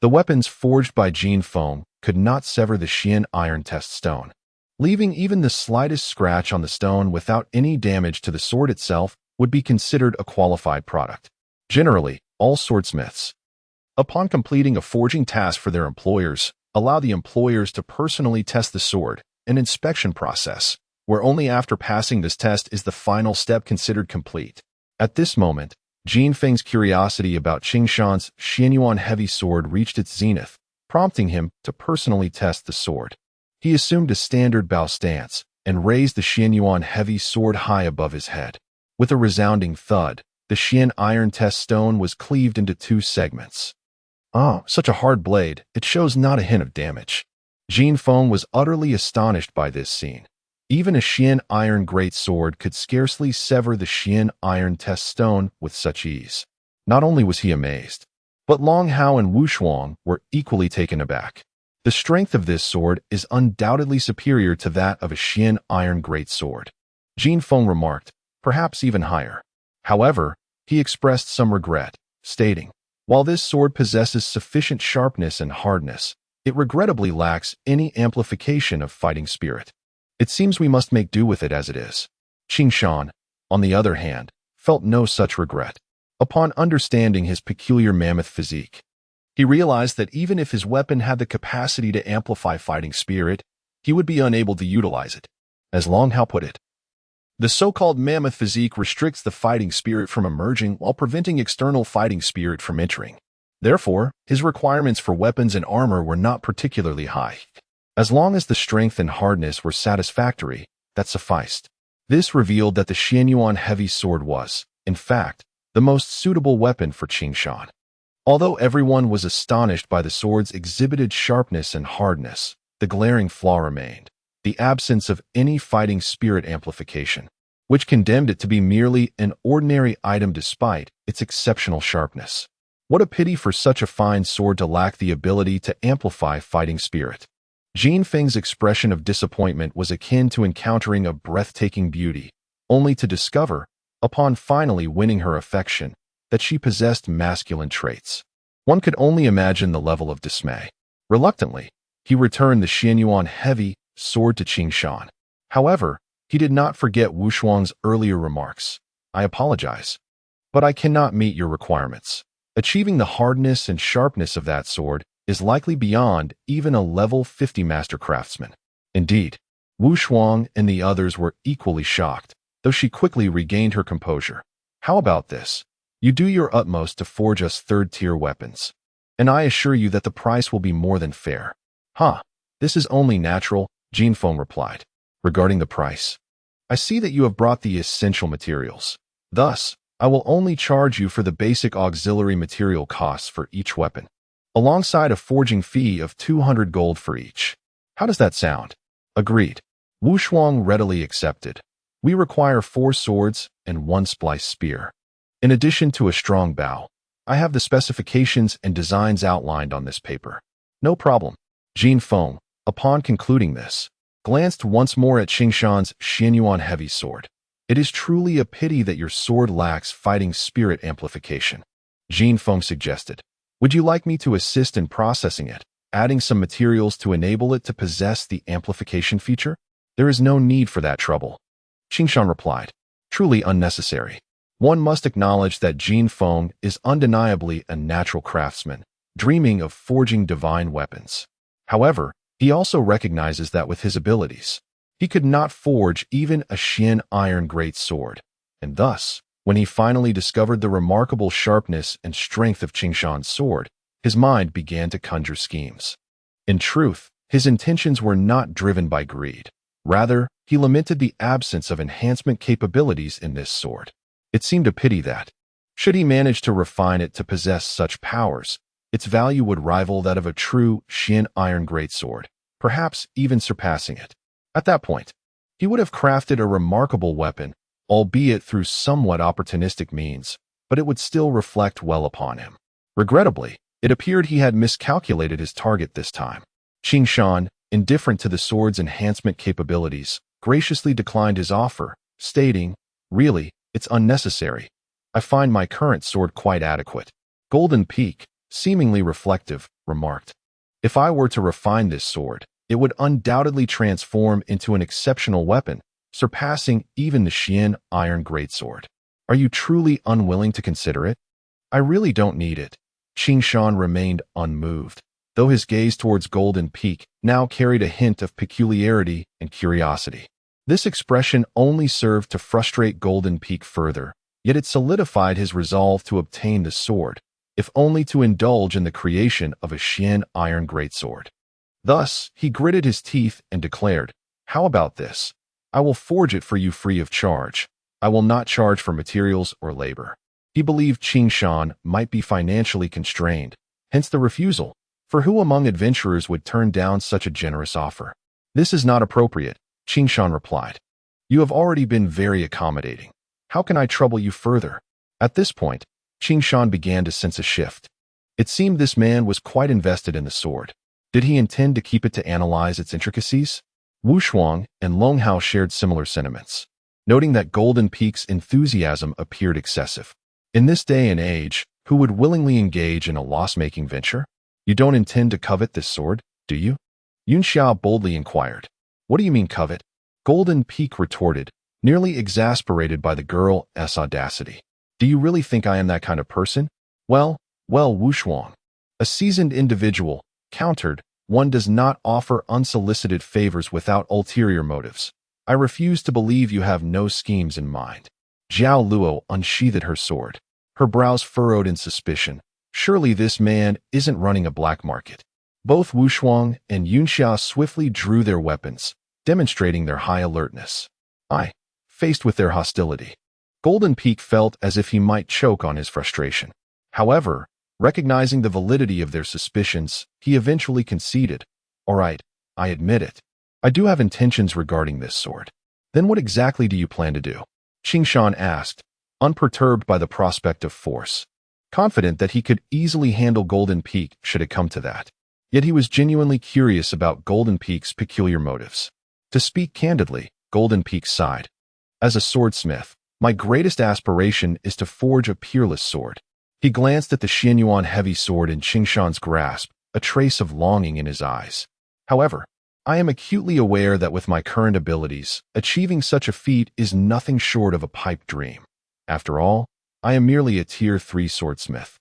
the weapons forged by Jin Feng could not sever the Xuanyuan test stone, leaving even the slightest scratch on the stone without any damage to the sword itself would be considered a qualified product. Generally, all swordsmiths, upon completing a forging task for their employers, allow the employers to personally test the sword, an inspection process, where only after passing this test is the final step considered complete. At this moment, Jin Feng's curiosity about Qingshan's Xuanyuan heavy sword reached its zenith, prompting him to personally test the sword. He assumed a standard bow stance and raised the Xuanyuan heavy sword high above his head. With a resounding thud, the Xuanyuan test stone was cleaved into two segments. "Oh, such a hard blade, it shows not a hint of damage." Jin Feng was utterly astonished by this scene. Even a Xuanyuan Great Sword could scarcely sever the Xuanyuan test stone with such ease. Not only was he amazed, but Long Hao and Wu Shuang were equally taken aback. The strength of this sword is undoubtedly superior to that of a Xuanyuan Great Sword. Jin Feng remarked, perhaps even higher. However, he expressed some regret, stating, while this sword possesses sufficient sharpness and hardness, it regrettably lacks any amplification of fighting spirit. It seems we must make do with it as it is. Qingshan, on the other hand, felt no such regret. Upon understanding his peculiar mammoth physique, he realized that even if his weapon had the capacity to amplify fighting spirit, he would be unable to utilize it. As Long Hao put it, the so-called mammoth physique restricts the fighting spirit from emerging while preventing external fighting spirit from entering. Therefore, his requirements for weapons and armor were not particularly high. As long as the strength and hardness were satisfactory, that sufficed. This revealed that the Xuanyuan heavy sword was, in fact, the most suitable weapon for Qingshan. Although everyone was astonished by the sword's exhibited sharpness and hardness, the glaring flaw remained: the absence of any fighting spirit amplification, which condemned it to be merely an ordinary item despite its exceptional sharpness. What a pity for such a fine sword to lack the ability to amplify fighting spirit. Jin Feng's expression of disappointment was akin to encountering a breathtaking beauty, only to discover, upon finally winning her affection, that she possessed masculine traits. One could only imagine the level of dismay. Reluctantly, he returned the Xuanyuan heavy sword to Qingshan. However, he did not forget Wu Shuang's earlier remarks. "I apologize, but I cannot meet your requirements. Achieving the hardness and sharpness of that sword is likely beyond even a level 50 master craftsman." Indeed, Wu Shuang and the others were equally shocked, though she quickly regained her composure. "How about this? You do your utmost to forge us third-tier weapons, and I assure you that the price will be more than fair." This is only natural," Jin Feng replied. "Regarding the price, I see that you have brought the essential materials. Thus, I will only charge you for the basic auxiliary material costs for each weapon, alongside a forging fee of 200 gold for each. How does that sound?" "Agreed." Wu Shuang readily accepted. "We require 4 swords and 1 splice spear. In addition to a strong bow, I have the specifications and designs outlined on this paper." "No problem." Jin Feng, upon concluding this, glanced once more at Qingshan's Xuanyuan heavy sword. "It is truly a pity that your sword lacks fighting spirit amplification," Jin Feng suggested. "Would you like me to assist in processing it, adding some materials to enable it to possess the amplification feature?" "There is no need for that trouble," Qingshan replied. "Truly unnecessary." One must acknowledge that Jin Feng is undeniably a natural craftsman, dreaming of forging divine weapons. However, He also recognizes that with his abilities, he could not forge even a Xuanyuan Great Sword, and thus, when he finally discovered the remarkable sharpness and strength of Qingshan's sword, his mind began to conjure schemes. In truth, his intentions were not driven by greed. Rather, he lamented the absence of enhancement capabilities in this sword. It seemed a pity that, should he manage to refine it to possess such powers, its value would rival that of a true Xuanyuan Great Sword, perhaps even surpassing it. At that point, he would have crafted a remarkable weapon, albeit through somewhat opportunistic means, but it would still reflect well upon him. Regrettably, it appeared he had miscalculated his target this time. Qingshan, indifferent to the sword's enhancement capabilities, graciously declined his offer, stating, "Really, it's unnecessary. I find my current sword quite adequate." Golden Peak, seemingly reflective, remarked, "If I were to refine this sword, it would undoubtedly transform into an exceptional weapon, surpassing even the Xuanyuan Great Sword. Are you truly unwilling to consider it?" "I really don't need it." Qingshan remained unmoved, though his gaze towards Golden Peak now carried a hint of peculiarity and curiosity. This expression only served to frustrate Golden Peak further, yet it solidified his resolve to obtain the sword, if only to indulge in the creation of a Xuanyuan Great Sword. Thus, he gritted his teeth and declared, "How about this? I will forge it for you free of charge. I will not charge for materials or labor." He believed Qingshan might be financially constrained, hence the refusal, for who among adventurers would turn down such a generous offer? "This is not appropriate," Qingshan replied. "You have already been very accommodating. How can I trouble you further?" At this point, Qingshan began to sense a shift. It seemed this man was quite invested in the sword. Did he intend to keep it to analyze its intricacies? Wu Shuang and Long Hao shared similar sentiments, noting that Golden Peak's enthusiasm appeared excessive. In this day and age, who would willingly engage in a loss-making venture? "You don't intend to covet this sword, do you?" Yunxia boldly inquired. "What do you mean covet?" Golden Peak retorted, nearly exasperated by the girl's audacity. "Do you really think I am that kind of person?" Well, Wu Shuang, a seasoned individual, countered, "One does not offer unsolicited favors without ulterior motives. I refuse to believe you have no schemes in mind." Zhao Luo unsheathed her sword, her brows furrowed in suspicion. Surely this man isn't running a black market. Both Wu Shuang and Yunxia swiftly drew their weapons, demonstrating their high alertness. Faced with their hostility, Golden Peak felt as if he might choke on his frustration. However, recognizing the validity of their suspicions, he eventually conceded, "All right, I admit it. I do have intentions regarding this sword." "Then what exactly do you plan to do?" Qingshan asked, unperturbed by the prospect of force, confident that he could easily handle Golden Peak should it come to that. Yet he was genuinely curious about Golden Peak's peculiar motives. To speak candidly, Golden Peak sighed. "As a swordsmith, my greatest aspiration is to forge a peerless sword." He glanced at the Xuanyuan heavy sword in Qingshan's grasp, a trace of longing in his eyes. "However, I am acutely aware that with my current abilities, achieving such a feat is nothing short of a pipe dream. After all, I am merely a Tier 3 swordsmith.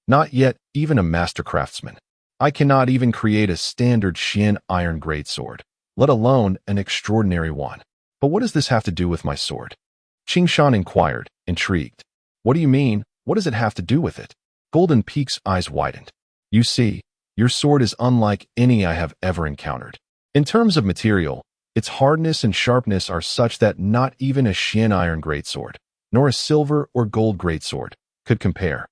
Not yet even a master craftsman. I cannot even create a standard Xuanyuan Great Sword, let alone an extraordinary one. But what does this have to do with my sword?" Qingshan inquired, intrigued. "What do you mean? What does it have to do with it?" Golden Peak's eyes widened. "You see, your sword is unlike any I have ever encountered. In terms of material, its hardness and sharpness are such that not even a Xuanyuan Great Sword, nor a silver or gold Great Sword, could compare.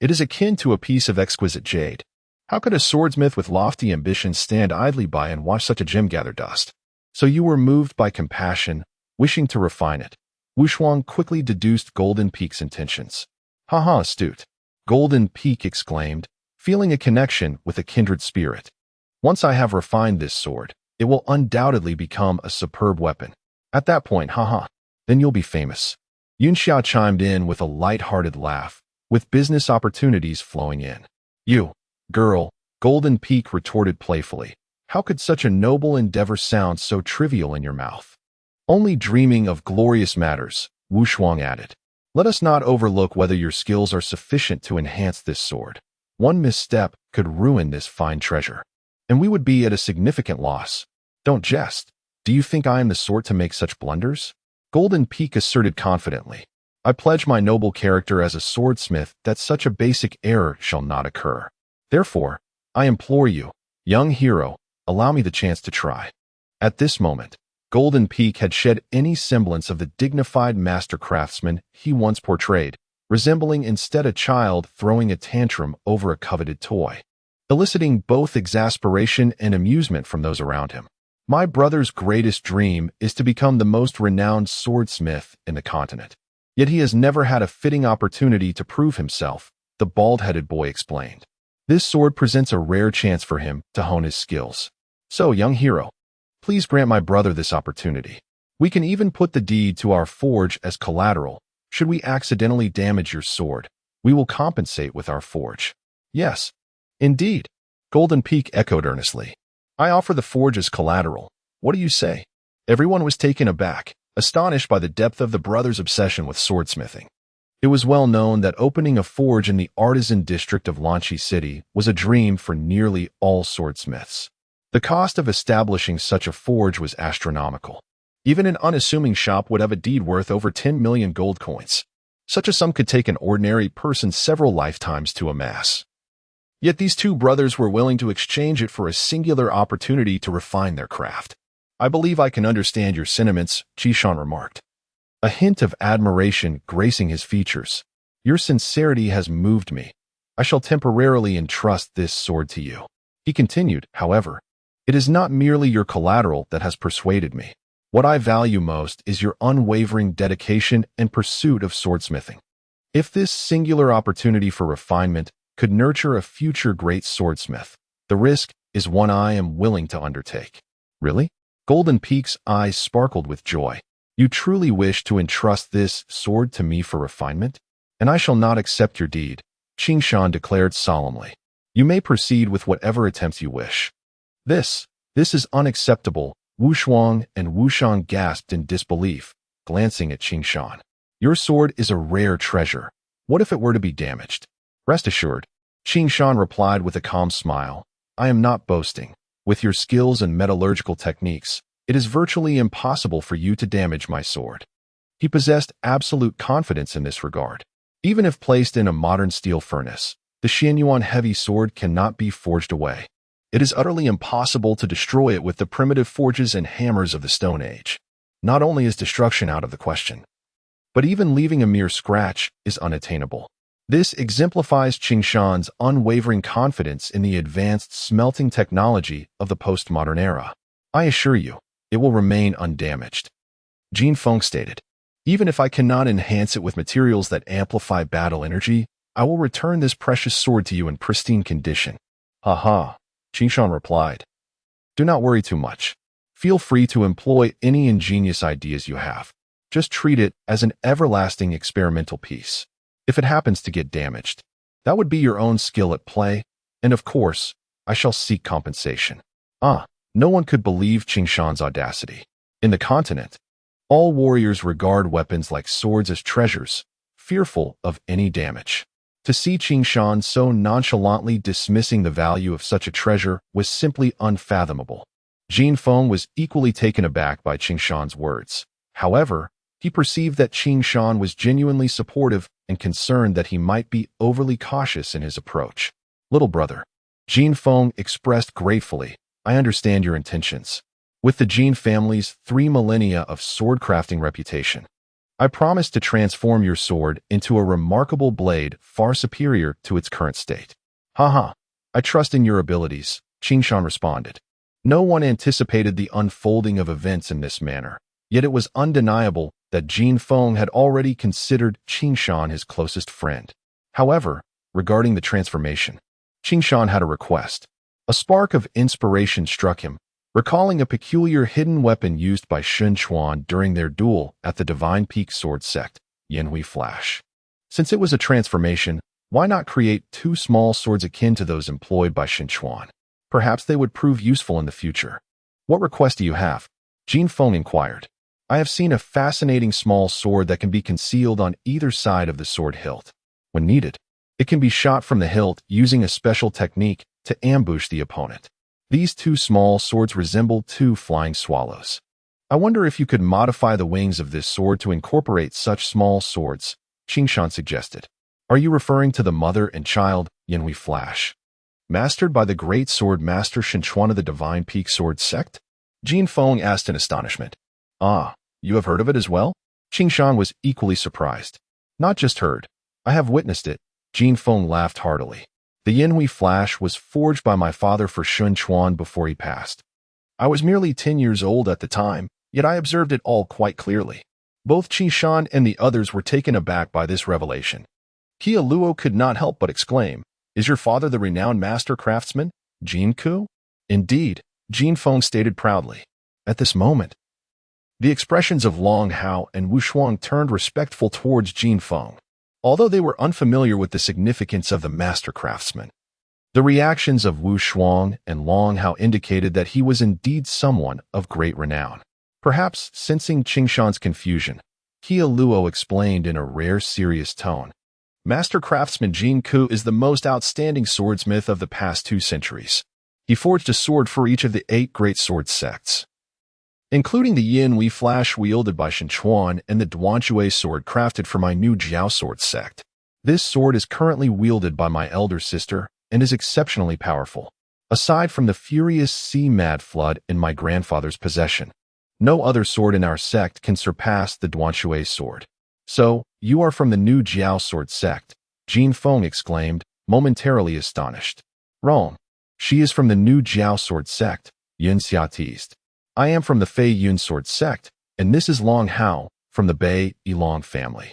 It is akin to a piece of exquisite jade. How could a swordsmith with lofty ambitions stand idly by and watch such a gem gather dust? So you were moved by compassion, wishing to refine it." Wu Shuang quickly deduced Golden Peak's intentions. "Ha, astute," Golden Peak exclaimed, feeling a connection with a kindred spirit. "Once I have refined this sword, it will undoubtedly become a superb weapon. At that point, then you'll be famous." Yunxia chimed in with a light-hearted laugh, with business opportunities flowing in. "You, girl," Golden Peak retorted playfully. "How could such a noble endeavor sound so trivial in your mouth?" "Only dreaming of glorious matters," Wu Shuang added. "Let us not overlook whether your skills are sufficient to enhance this sword. One misstep could ruin this fine treasure." and we would be at a significant loss. Don't jest. Do you think I am the sort to make such blunders? Golden Peak asserted confidently. I pledge my noble character as a swordsmith that such a basic error shall not occur. Therefore, I implore you, young hero, allow me the chance to try. At this moment, Golden Peak had shed any semblance of the dignified master craftsman he once portrayed, resembling instead a child throwing a tantrum over a coveted toy, eliciting both exasperation and amusement from those around him. My brother's greatest dream is to become the most renowned swordsmith in the continent. Yet he has never had a fitting opportunity to prove himself, the bald-headed boy explained. This sword presents a rare chance for him to hone his skills. So, young hero, please grant my brother this opportunity. We can even put the deed to our forge as collateral. Should we accidentally damage your sword, we will compensate with our forge. Yes, indeed, Golden Peak echoed earnestly. I offer the forge as collateral. What do you say? Everyone was taken aback, astonished by the depth of the brothers' obsession with swordsmithing. It was well known that opening a forge in the artisan district of Lanchi City was a dream for nearly all swordsmiths. The cost of establishing such a forge was astronomical. Even an unassuming shop would have a deed worth over 10 million gold coins. Such a sum could take an ordinary person several lifetimes to amass. Yet these two brothers were willing to exchange it for a singular opportunity to refine their craft. I believe I can understand your sentiments, Qishan remarked, a hint of admiration gracing his features. Your sincerity has moved me. I shall temporarily entrust this sword to you. He continued, however, it is not merely your collateral that has persuaded me. What I value most is your unwavering dedication and pursuit of swordsmithing. If this singular opportunity for refinement could nurture a future great swordsmith, the risk is one I am willing to undertake. Really? Golden Peak's eyes sparkled with joy. You truly wish to entrust this sword to me for refinement? And I shall not accept your deed, Qingshan declared solemnly. You may proceed with whatever attempts you wish. This is unacceptable, Wu Shuang and Wu Shan gasped in disbelief, glancing at Qingshan. Your sword is a rare treasure. What if it were to be damaged? Rest assured, Qingshan replied with a calm smile. I am not boasting. With your skills and metallurgical techniques, it is virtually impossible for you to damage my sword. He possessed absolute confidence in this regard. Even if placed in a modern steel furnace, the Xuanyuan heavy sword cannot be forged away. It is utterly impossible to destroy it with the primitive forges and hammers of the Stone Age. Not only is destruction out of the question, but even leaving a mere scratch is unattainable. This exemplifies Qingshan's unwavering confidence in the advanced smelting technology of the postmodern era. I assure you, it will remain undamaged. Jin Feng stated, even if I cannot enhance it with materials that amplify battle energy, I will return this precious sword to you in pristine condition. Ha, Qingshan replied. Do not worry too much. Feel free to employ any ingenious ideas you have. Just treat it as an everlasting experimental piece. If it happens to get damaged, that would be your own skill at play, and of course, I shall seek compensation. No one could believe Qingshan's audacity. In the continent, all warriors regard weapons like swords as treasures, fearful of any damage. To see Qingshan so nonchalantly dismissing the value of such a treasure was simply unfathomable. Jin Feng was equally taken aback by Qingshan's words. However, he perceived that Qingshan was genuinely supportive and concerned that he might be overly cautious in his approach. Little brother, Jin Feng expressed gratefully, I understand your intentions. With the Jin family's 3 millennia of swordcrafting reputation, I promise to transform your sword into a remarkable blade far superior to its current state. I trust in your abilities, Qingshan responded. No one anticipated the unfolding of events in this manner, yet it was undeniable that Jin Feng had already considered Qingshan his closest friend. However, regarding the transformation, Qingshan had a request. A spark of inspiration struck him, recalling a peculiar hidden weapon used by Sun Quan during their duel at the Divine Peak Sword Sect, Yanhui Flash. Since it was a transformation, why not create 2 small swords akin to those employed by Sun Quan? Perhaps they would prove useful in the future. What request do you have? Jin Feng inquired. I have seen a fascinating small sword that can be concealed on either side of the sword hilt. When needed, it can be shot from the hilt using a special technique to ambush the opponent. These two small swords resemble two flying swallows. I wonder if you could modify the wings of this sword to incorporate such small swords, Qingshan suggested. Are you referring to the mother and child Yan Yue flash, mastered by the great sword master Xuanyuan of the Divine Peak Sword Sect? Jin Feng asked in astonishment. Ah, you have heard of it as well? Qingshan was equally surprised. Not just heard. I have witnessed it. Jin Feng laughed heartily. The Yan Yue flash was forged by my father for Xuanyuan before he passed. I was merely 10 years old at the time, yet I observed it all quite clearly. Both Qingshan and the others were taken aback by this revelation. Kia Luo could not help but exclaim, "Is your father the renowned master craftsman, Jin Ku?" Indeed, Jin Feng stated proudly. At this moment, the expressions of Long Hao and Wu Shuang turned respectful towards Jin Feng, although they were unfamiliar with the significance of the master craftsman. The reactions of Wu Shuang and Long Hao indicated that he was indeed someone of great renown. Perhaps sensing Qingshan's confusion, Kia Luo explained in a rare serious tone. Master craftsman Jin Ku is the most outstanding swordsmith of the past 2 centuries. He forged a sword for each of the 8 great sword sects, including the Yan Yue flash wielded by Xuanyuan and the Lan Yue sword crafted for my new Jiao sword sect. This sword is currently wielded by my elder sister and is exceptionally powerful. Aside from the furious sea-mad flood in my grandfather's possession, no other sword in our sect can surpass the Lan Yue sword. So, you are from the new Jiao sword sect, Jin Feng exclaimed, momentarily astonished. Wrong. She is from the new Jiao sword sect, Yun Xia teased. I am from the Fei Yun sword sect, and this is Long Hao, from the Bei Yilong family.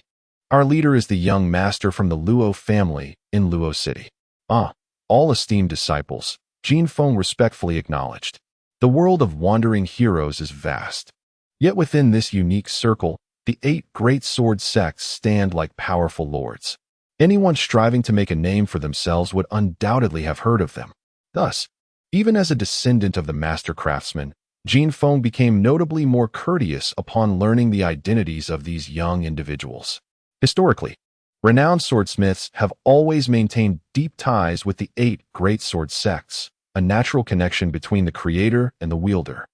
Our leader is the young master from the Luo family in Luo City. Ah, all esteemed disciples, Jin Feng respectfully acknowledged. The world of wandering heroes is vast. Yet within this unique circle, the 8 great sword sects stand like powerful lords. Anyone striving to make a name for themselves would undoubtedly have heard of them. Thus, even as a descendant of the master craftsman, Jin Feng became notably more courteous upon learning the identities of these young individuals. Historically, renowned swordsmiths have always maintained deep ties with the 8 great sword sects, a natural connection between the creator and the wielder.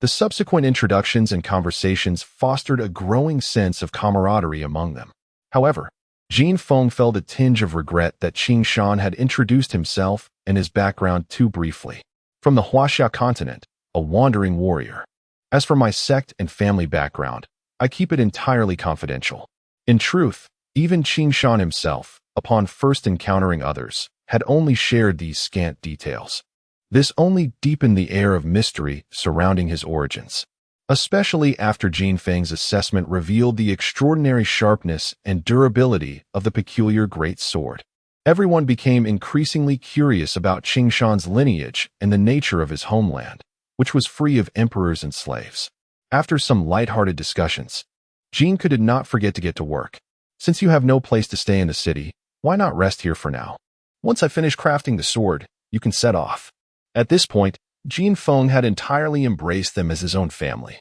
The subsequent introductions and conversations fostered a growing sense of camaraderie among them. However, Jin Feng felt a tinge of regret that Qingshan had introduced himself and his background too briefly. From the Huaxia continent, a wandering warrior. As for my sect and family background, I keep it entirely confidential. In truth, even Qingshan himself, upon first encountering others, had only shared these scant details. This only deepened the air of mystery surrounding his origins, especially after Jin Feng's assessment revealed the extraordinary sharpness and durability of the peculiar great sword. Everyone became increasingly curious about Qingshan's lineage and the nature of his homeland, which was free of emperors and slaves. After some light-hearted discussions, Jin did not forget to get to work. Since you have no place to stay in the city, why not rest here for now? Once I finish crafting the sword, you can set off. At this point, Jin Feng had entirely embraced them as his own family.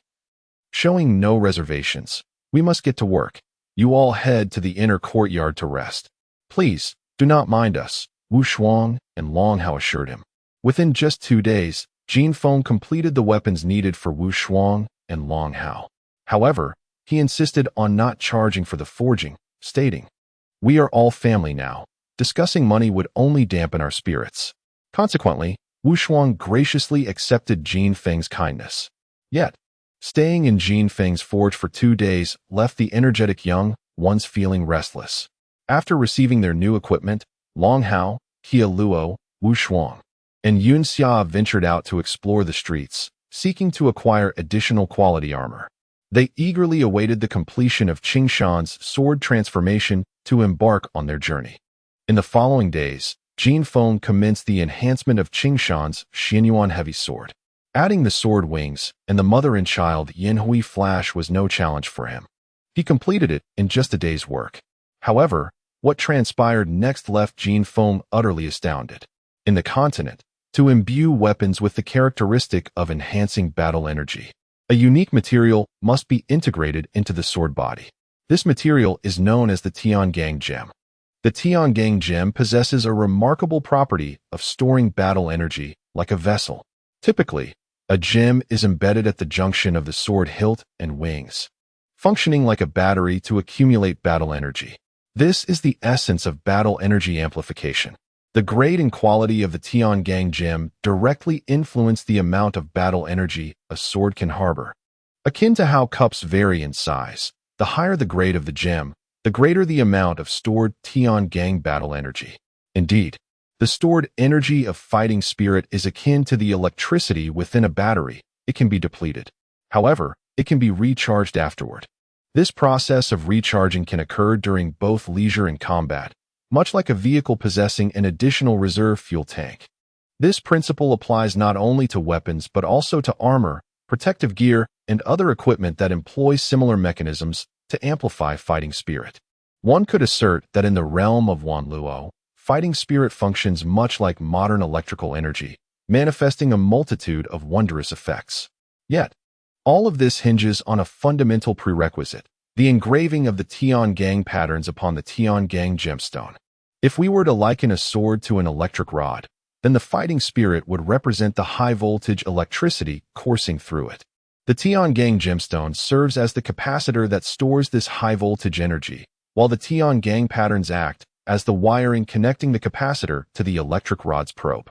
Showing no reservations, we must get to work. You all head to the inner courtyard to rest. Please, do not mind us, Wu Shuang and Long Hao assured him. Within just 2 days, Jin Feng completed the weapons needed for Wu Shuang and Long Hao. However, he insisted on not charging for the forging, stating, "We are all family now. Discussing money would only dampen our spirits." Consequently, Wu Shuang graciously accepted Jin Feng's kindness. Yet, staying in Jin Feng's forge for 2 days left the energetic young ones feeling restless. After receiving their new equipment, Long Hao, Kia Luo, Wu Shuang, and Yun Xia ventured out to explore the streets, seeking to acquire additional quality armor. They eagerly awaited the completion of Qingshan's sword transformation to embark on their journey. In the following days, Jin Feng commenced the enhancement of Qingshan's Xuanyuan heavy sword. Adding the sword wings and the mother and child Yan Yue flash was no challenge for him. He completed it in just a day's work. However, what transpired next left Jin Feng utterly astounded. In the continent, to imbue weapons with the characteristic of enhancing battle energy, a unique material must be integrated into the sword body. This material is known as the Tiangang gem. The Tiangang gem possesses a remarkable property of storing battle energy like a vessel. Typically, a gem is embedded at the junction of the sword hilt and wings, functioning like a battery to accumulate battle energy. This is the essence of battle energy amplification. The grade and quality of the Tiangang gem directly influence the amount of battle energy a sword can harbor. Akin to how cups vary in size, the higher the grade of the gem, the greater the amount of stored Tiangang battle energy. Indeed, the stored energy of fighting spirit is akin to the electricity within a battery. It can be depleted. However, it can be recharged afterward. This process of recharging can occur during both leisure and combat, much like a vehicle possessing an additional reserve fuel tank. This principle applies not only to weapons but also to armor, protective gear, and other equipment that employs similar mechanisms to amplify fighting spirit. One could assert that in the realm of Wanluo, fighting spirit functions much like modern electrical energy, manifesting a multitude of wondrous effects. Yet, all of this hinges on a fundamental prerequisite: the engraving of the Tiangang patterns upon the Tiangang gemstone. If we were to liken a sword to an electric rod, then the fighting spirit would represent the high-voltage electricity coursing through it. The Tiangang gemstone serves as the capacitor that stores this high-voltage energy, while the Tiangang patterns act as the wiring connecting the capacitor to the electric rod's probe.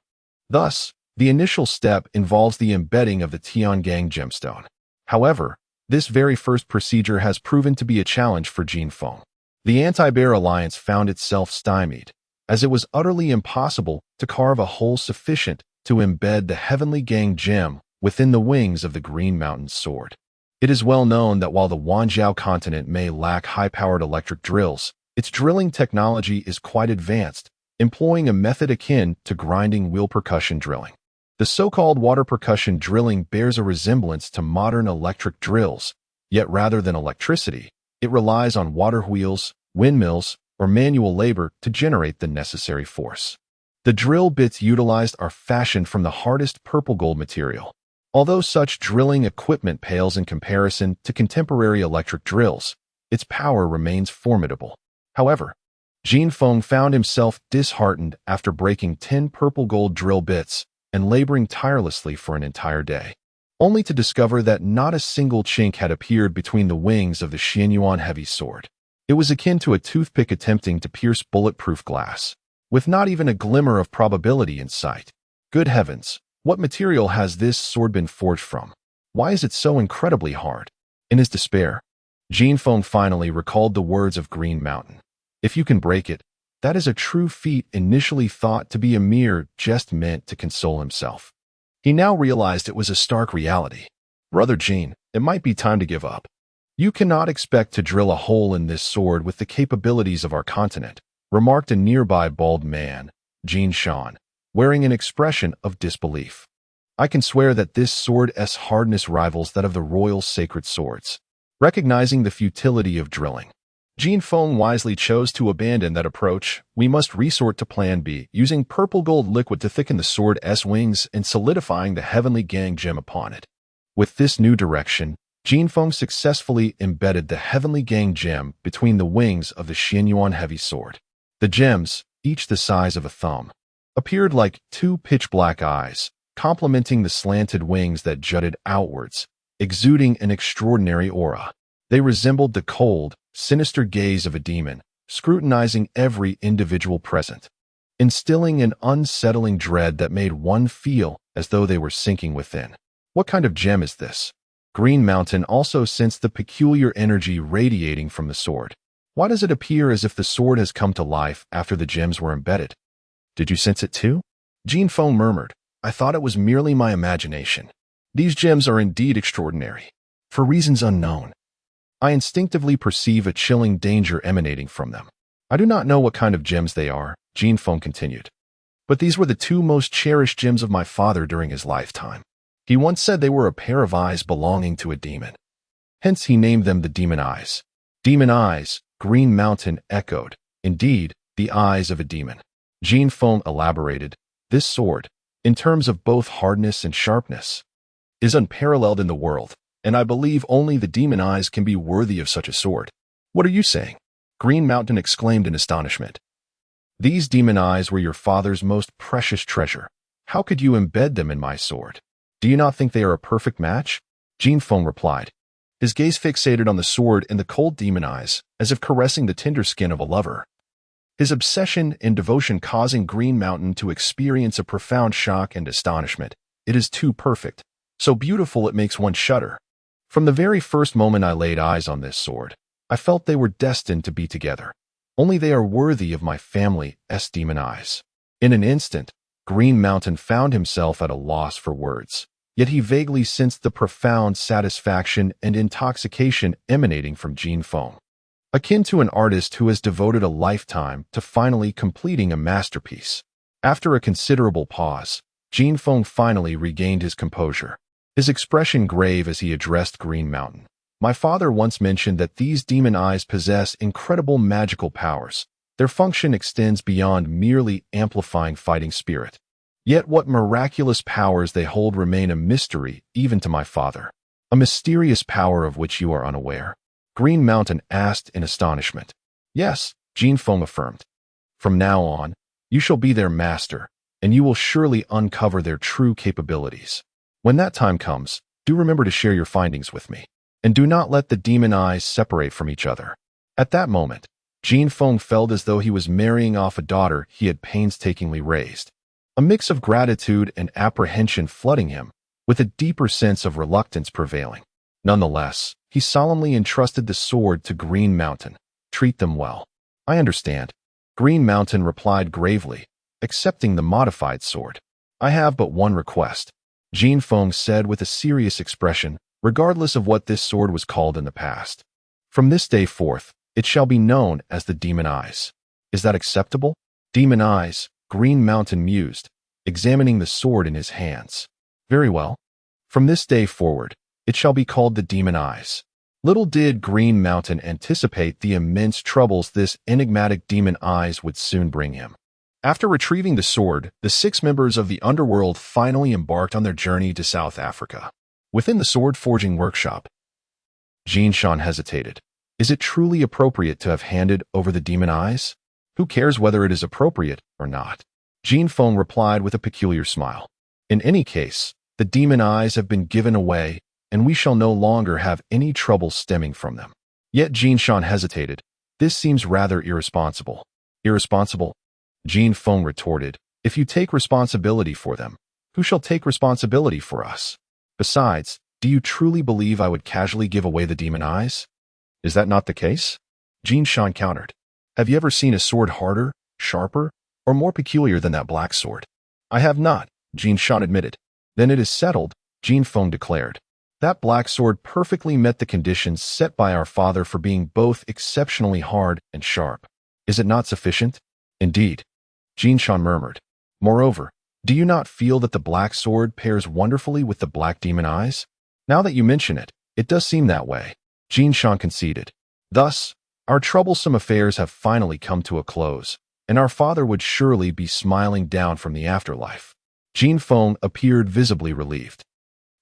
Thus, the initial step involves the embedding of the Tiangang gemstone. However, this very first procedure has proven to be a challenge for Jinfeng. The Anti-Bear Alliance found itself stymied, as it was utterly impossible to carve a hole sufficient to embed the Heavenly Gang gem within the wings of the Green Mountain sword. It is well known that while the Wanjiao continent may lack high-powered electric drills, its drilling technology is quite advanced, employing a method akin to grinding wheel percussion drilling. The so-called water percussion drilling bears a resemblance to modern electric drills, yet rather than electricity, it relies on water wheels, windmills, or manual labor to generate the necessary force. The drill bits utilized are fashioned from the hardest purple gold material. Although such drilling equipment pales in comparison to contemporary electric drills, its power remains formidable. However, Jinfeng found himself disheartened after breaking 10 purple gold drill bits and laboring tirelessly for an entire day, only to discover that not a single chink had appeared between the wings of the Xuanyuan heavy sword. It was akin to a toothpick attempting to pierce bulletproof glass, with not even a glimmer of probability in sight. Good heavens, what material has this sword been forged from? Why is it so incredibly hard? In his despair, Jinfeng finally recalled the words of Green Mountain. If you can break it, that is a true feat initially thought to be a mere jest meant to console himself. He now realized it was a stark reality. Brother Jin, it might be time to give up. You cannot expect to drill a hole in this sword with the capabilities of our continent, remarked a nearby bald man, Jin Shan, wearing an expression of disbelief. I can swear that this sword's hardness rivals that of the royal sacred swords. Recognizing the futility of drilling, Jinfeng wisely chose to abandon that approach. We must resort to Plan B, using purple gold liquid to thicken the sword's wings and solidifying the Heavenly Gang gem upon it. With this new direction, Jinfeng successfully embedded the Heavenly Gang gem between the wings of the Xuanyuan heavy sword. The gems, each the size of a thumb, appeared like two pitch-black eyes, complementing the slanted wings that jutted outwards, exuding an extraordinary aura. They resembled the cold, sinister gaze of a demon, scrutinizing every individual present, instilling an unsettling dread that made one feel as though they were sinking within. What kind of gem is this? Green Mountain also sensed the peculiar energy radiating from the sword. Why does it appear as if the sword has come to life after the gems were embedded? Did you sense it too? Jinfeng murmured. I thought it was merely my imagination. These gems are indeed extraordinary. For reasons unknown, I instinctively perceive a chilling danger emanating from them. I do not know what kind of gems they are, Jinfeng continued. But these were the two most cherished gems of my father during his lifetime. He once said they were a pair of eyes belonging to a demon. Hence he named them the Demon Eyes. Demon Eyes, Green Mountain echoed. Indeed, the eyes of a demon. Jinfeng elaborated. This sword, in terms of both hardness and sharpness, is unparalleled in the world, and I believe only the Demon Eyes can be worthy of such a sword. What are you saying? Green Mountain exclaimed in astonishment. These Demon Eyes were your father's most precious treasure. How could you embed them in my sword? Do you not think they are a perfect match? Jin Feng replied, his gaze fixated on the sword in the cold demon eyes, as if caressing the tender skin of a lover. His obsession and devotion causing Green Mountain to experience a profound shock and astonishment. It is too perfect, so beautiful it makes one shudder. From the very first moment I laid eyes on this sword, I felt they were destined to be together. Only they are worthy of my family's demon eyes. In an instant, Green Mountain found himself at a loss for words, yet he vaguely sensed the profound satisfaction and intoxication emanating from Jin Feng. Akin to an artist who has devoted a lifetime to finally completing a masterpiece. After a considerable pause, Jin Feng finally regained his composure, his expression grave as he addressed Green Mountain. My father once mentioned that these demon eyes possess incredible magical powers. Their function extends beyond merely amplifying fighting spirit. Yet what miraculous powers they hold remain a mystery even to my father. A mysterious power of which you are unaware? Green Mountain asked in astonishment. Yes, Jin Feng affirmed. From now on, you shall be their master, and you will surely uncover their true capabilities. When that time comes, do remember to share your findings with me, and do not let the demon eyes separate from each other. At that moment, Jin Feng felt as though he was marrying off a daughter he had painstakingly raised. A mix of gratitude and apprehension flooding him, with a deeper sense of reluctance prevailing. Nonetheless, he solemnly entrusted the sword to Green Mountain. Treat them well. I understand. Green Mountain replied gravely, accepting the modified sword. I have but one request, Jin Feng said with a serious expression, regardless of what this sword was called in the past. From this day forth, it shall be known as the Demon Eyes. Is that acceptable? Demon Eyes, Green Mountain mused, examining the sword in his hands. Very well. From this day forward, it shall be called the Demon Eyes. Little did Green Mountain anticipate the immense troubles this enigmatic demon eyes would soon bring him. After retrieving the sword, the 6 members of the underworld finally embarked on their journey to South Africa. Within the sword forging workshop, Jin Shan hesitated. Is it truly appropriate to have handed over the demon eyes? Who cares whether it is appropriate or not? Jin Feng replied with a peculiar smile. In any case, the demon eyes have been given away, and we shall no longer have any trouble stemming from them. Yet Jin Shan hesitated. This seems rather irresponsible. Irresponsible? Jin Feng retorted. If you take responsibility for them, who shall take responsibility for us? Besides, do you truly believe I would casually give away the demon eyes? Is that not the case? Jin Shan countered. Have you ever seen a sword harder, sharper, or more peculiar than that black sword? I have not, Jin Shan admitted. Then it is settled, Jin Feng declared. That black sword perfectly met the conditions set by our father for being both exceptionally hard and sharp. Is it not sufficient? Indeed, Jin Shan murmured. Moreover, do you not feel that the black sword pairs wonderfully with the black demon eyes? Now that you mention it, it does seem that way, Jin Shan conceded. Thus, our troublesome affairs have finally come to a close, and our father would surely be smiling down from the afterlife. Jin Feng appeared visibly relieved.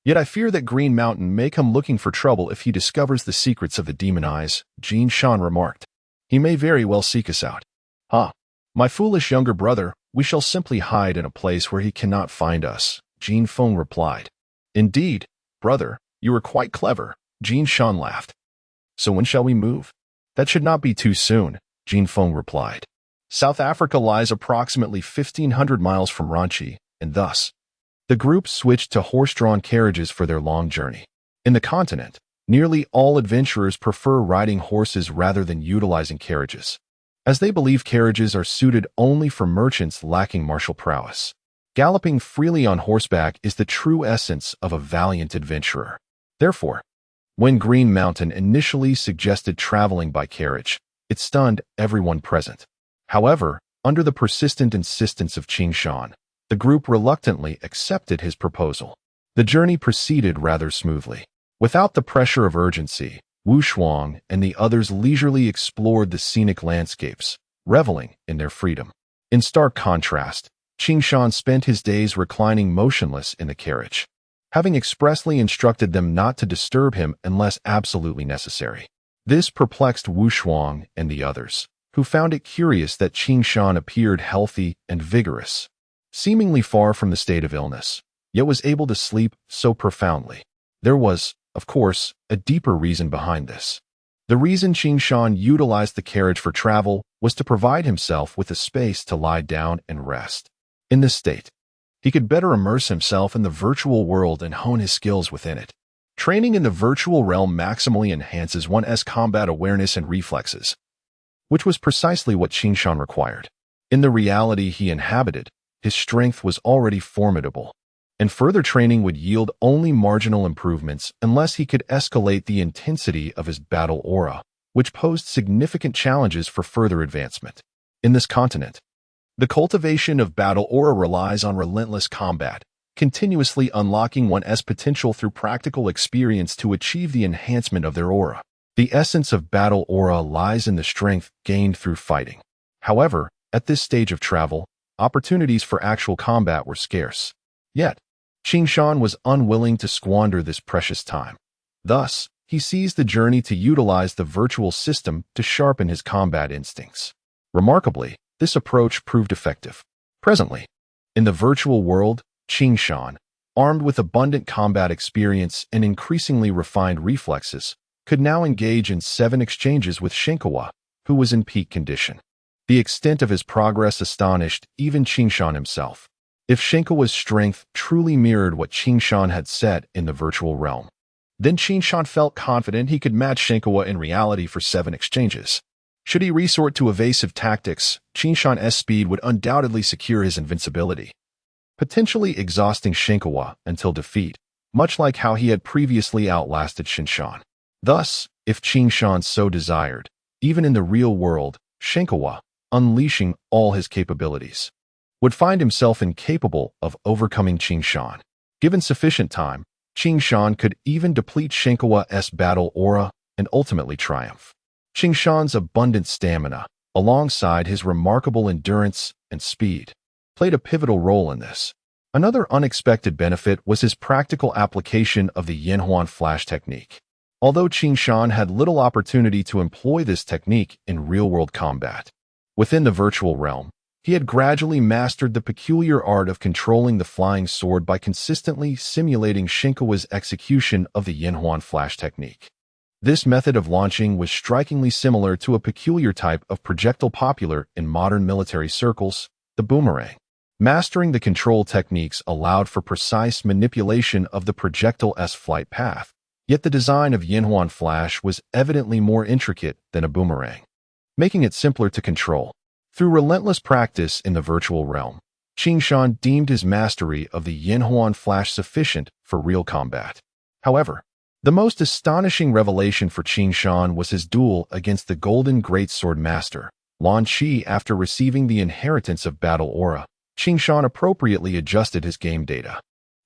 Yet I fear that Green Mountain may come looking for trouble if he discovers the secrets of the demon eyes, Jin Shan remarked. He may very well seek us out. My foolish younger brother, we shall simply hide in a place where he cannot find us, Jin Feng replied. Indeed, brother, you are quite clever, Jin Shan laughed. So when shall we move? That should not be too soon, Jin Feng replied. South Africa lies approximately 1,500 miles from Ranchi, and thus, the group switched to horse-drawn carriages for their long journey. In the continent, nearly all adventurers prefer riding horses rather than utilizing carriages, as they believe carriages are suited only for merchants lacking martial prowess. Galloping freely on horseback is the true essence of a valiant adventurer. Therefore, when Green Mountain initially suggested traveling by carriage, it stunned everyone present. However, under the persistent insistence of Qing Shan, the group reluctantly accepted his proposal. The journey proceeded rather smoothly. Without the pressure of urgency, Wu Shuang and the others leisurely explored the scenic landscapes, reveling in their freedom. In stark contrast, Qing Shan spent his days reclining motionless in the carriage, having expressly instructed them not to disturb him unless absolutely necessary. This perplexed Wu Shuang and the others, who found it curious that Qing Shan appeared healthy and vigorous, seemingly far from the state of illness. yet was able to sleep so profoundly. There was, of course, a deeper reason behind this. The reason Qing Shan utilized the carriage for travel was to provide himself with a space to lie down and rest. In this state, he could better immerse himself in the virtual world and hone his skills within it. Training in the virtual realm maximally enhances one's combat awareness and reflexes, which was precisely what Qing Shan required. In the reality he inhabited, his strength was already formidable, and further training would yield only marginal improvements unless he could escalate the intensity of his battle aura, which posed significant challenges for further advancement. In this continent, the cultivation of battle aura relies on relentless combat, continuously unlocking one's potential through practical experience to achieve the enhancement of their aura. The essence of battle aura lies in the strength gained through fighting. However, at this stage of travel, opportunities for actual combat were scarce. Yet, Qing Shan was unwilling to squander this precious time. Thus, he seized the journey to utilize the virtual system to sharpen his combat instincts. Remarkably, this approach proved effective. Presently, in the virtual world, Qing Shan, armed with abundant combat experience and increasingly refined reflexes, could now engage in 7 exchanges with Shenkawa, who was in peak condition. The extent of his progress astonished even Qing Shan himself. If Shenkawa's strength truly mirrored what Qing Shan had set in the virtual realm, then Qing Shan felt confident he could match Shenkawa in reality for 7 exchanges. Should he resort to evasive tactics, Qing Shan's speed would undoubtedly secure his invincibility, potentially exhausting Shenkawa until defeat, much like how he had previously outlasted Qin Shan. Thus, if Qing Shan so desired, even in the real world, Shenkawa, unleashing all his capabilities, would find himself incapable of overcoming Qing Shan. Given sufficient time, Qing Shan could even deplete Shenkawa's battle aura and ultimately triumph. Qing Shan's abundant stamina, alongside his remarkable endurance and speed, played a pivotal role in this. Another unexpected benefit was his practical application of the Yanhuan flash technique. Although Qing Shan had little opportunity to employ this technique in real-world combat, within the virtual realm, he had gradually mastered the peculiar art of controlling the flying sword by consistently simulating Shenkawa's execution of the Yanhuan flash technique. This method of launching was strikingly similar to a peculiar type of projectile popular in modern military circles, the boomerang. Mastering the control techniques allowed for precise manipulation of the projectile's flight path, yet the design of Yanhuan flash was evidently more intricate than a boomerang, making it simpler to control. Through relentless practice in the virtual realm, Qing Shan deemed his mastery of the Yanhuan flash sufficient for real combat. However, the most astonishing revelation for Qing Shan was his duel against the Golden Great Sword Master, Lan Yue. After receiving the inheritance of battle aura, Qing Shan appropriately adjusted his game data.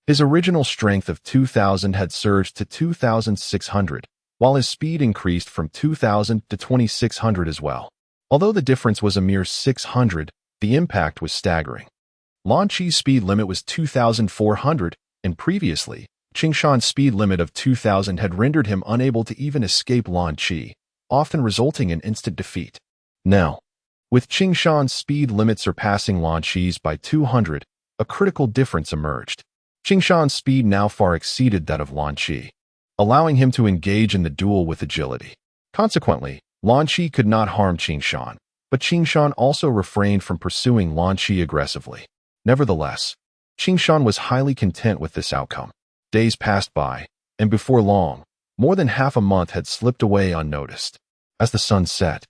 His original strength of 2,000 had surged to 2,600, while his speed increased from 2,000 to 2,600 as well. Although the difference was a mere 600, the impact was staggering. Lan Yue's speed limit was 2,400, and previously, Qing Shan's speed limit of 2,000 had rendered him unable to even escape Lan Yue, often resulting in instant defeat. Now, with Qing Shan's speed limit surpassing Lan Yue's by 200, a critical difference emerged. Qing Shan's speed now far exceeded that of Lan Yue, allowing him to engage in the duel with agility. Consequently, Lan Yue could not harm Qing Shan, but Qing Shan also refrained from pursuing Lan Yue aggressively. Nevertheless, Qing Shan was highly content with this outcome. Days passed by, and before long, more than half a month had slipped away unnoticed. As the sun set,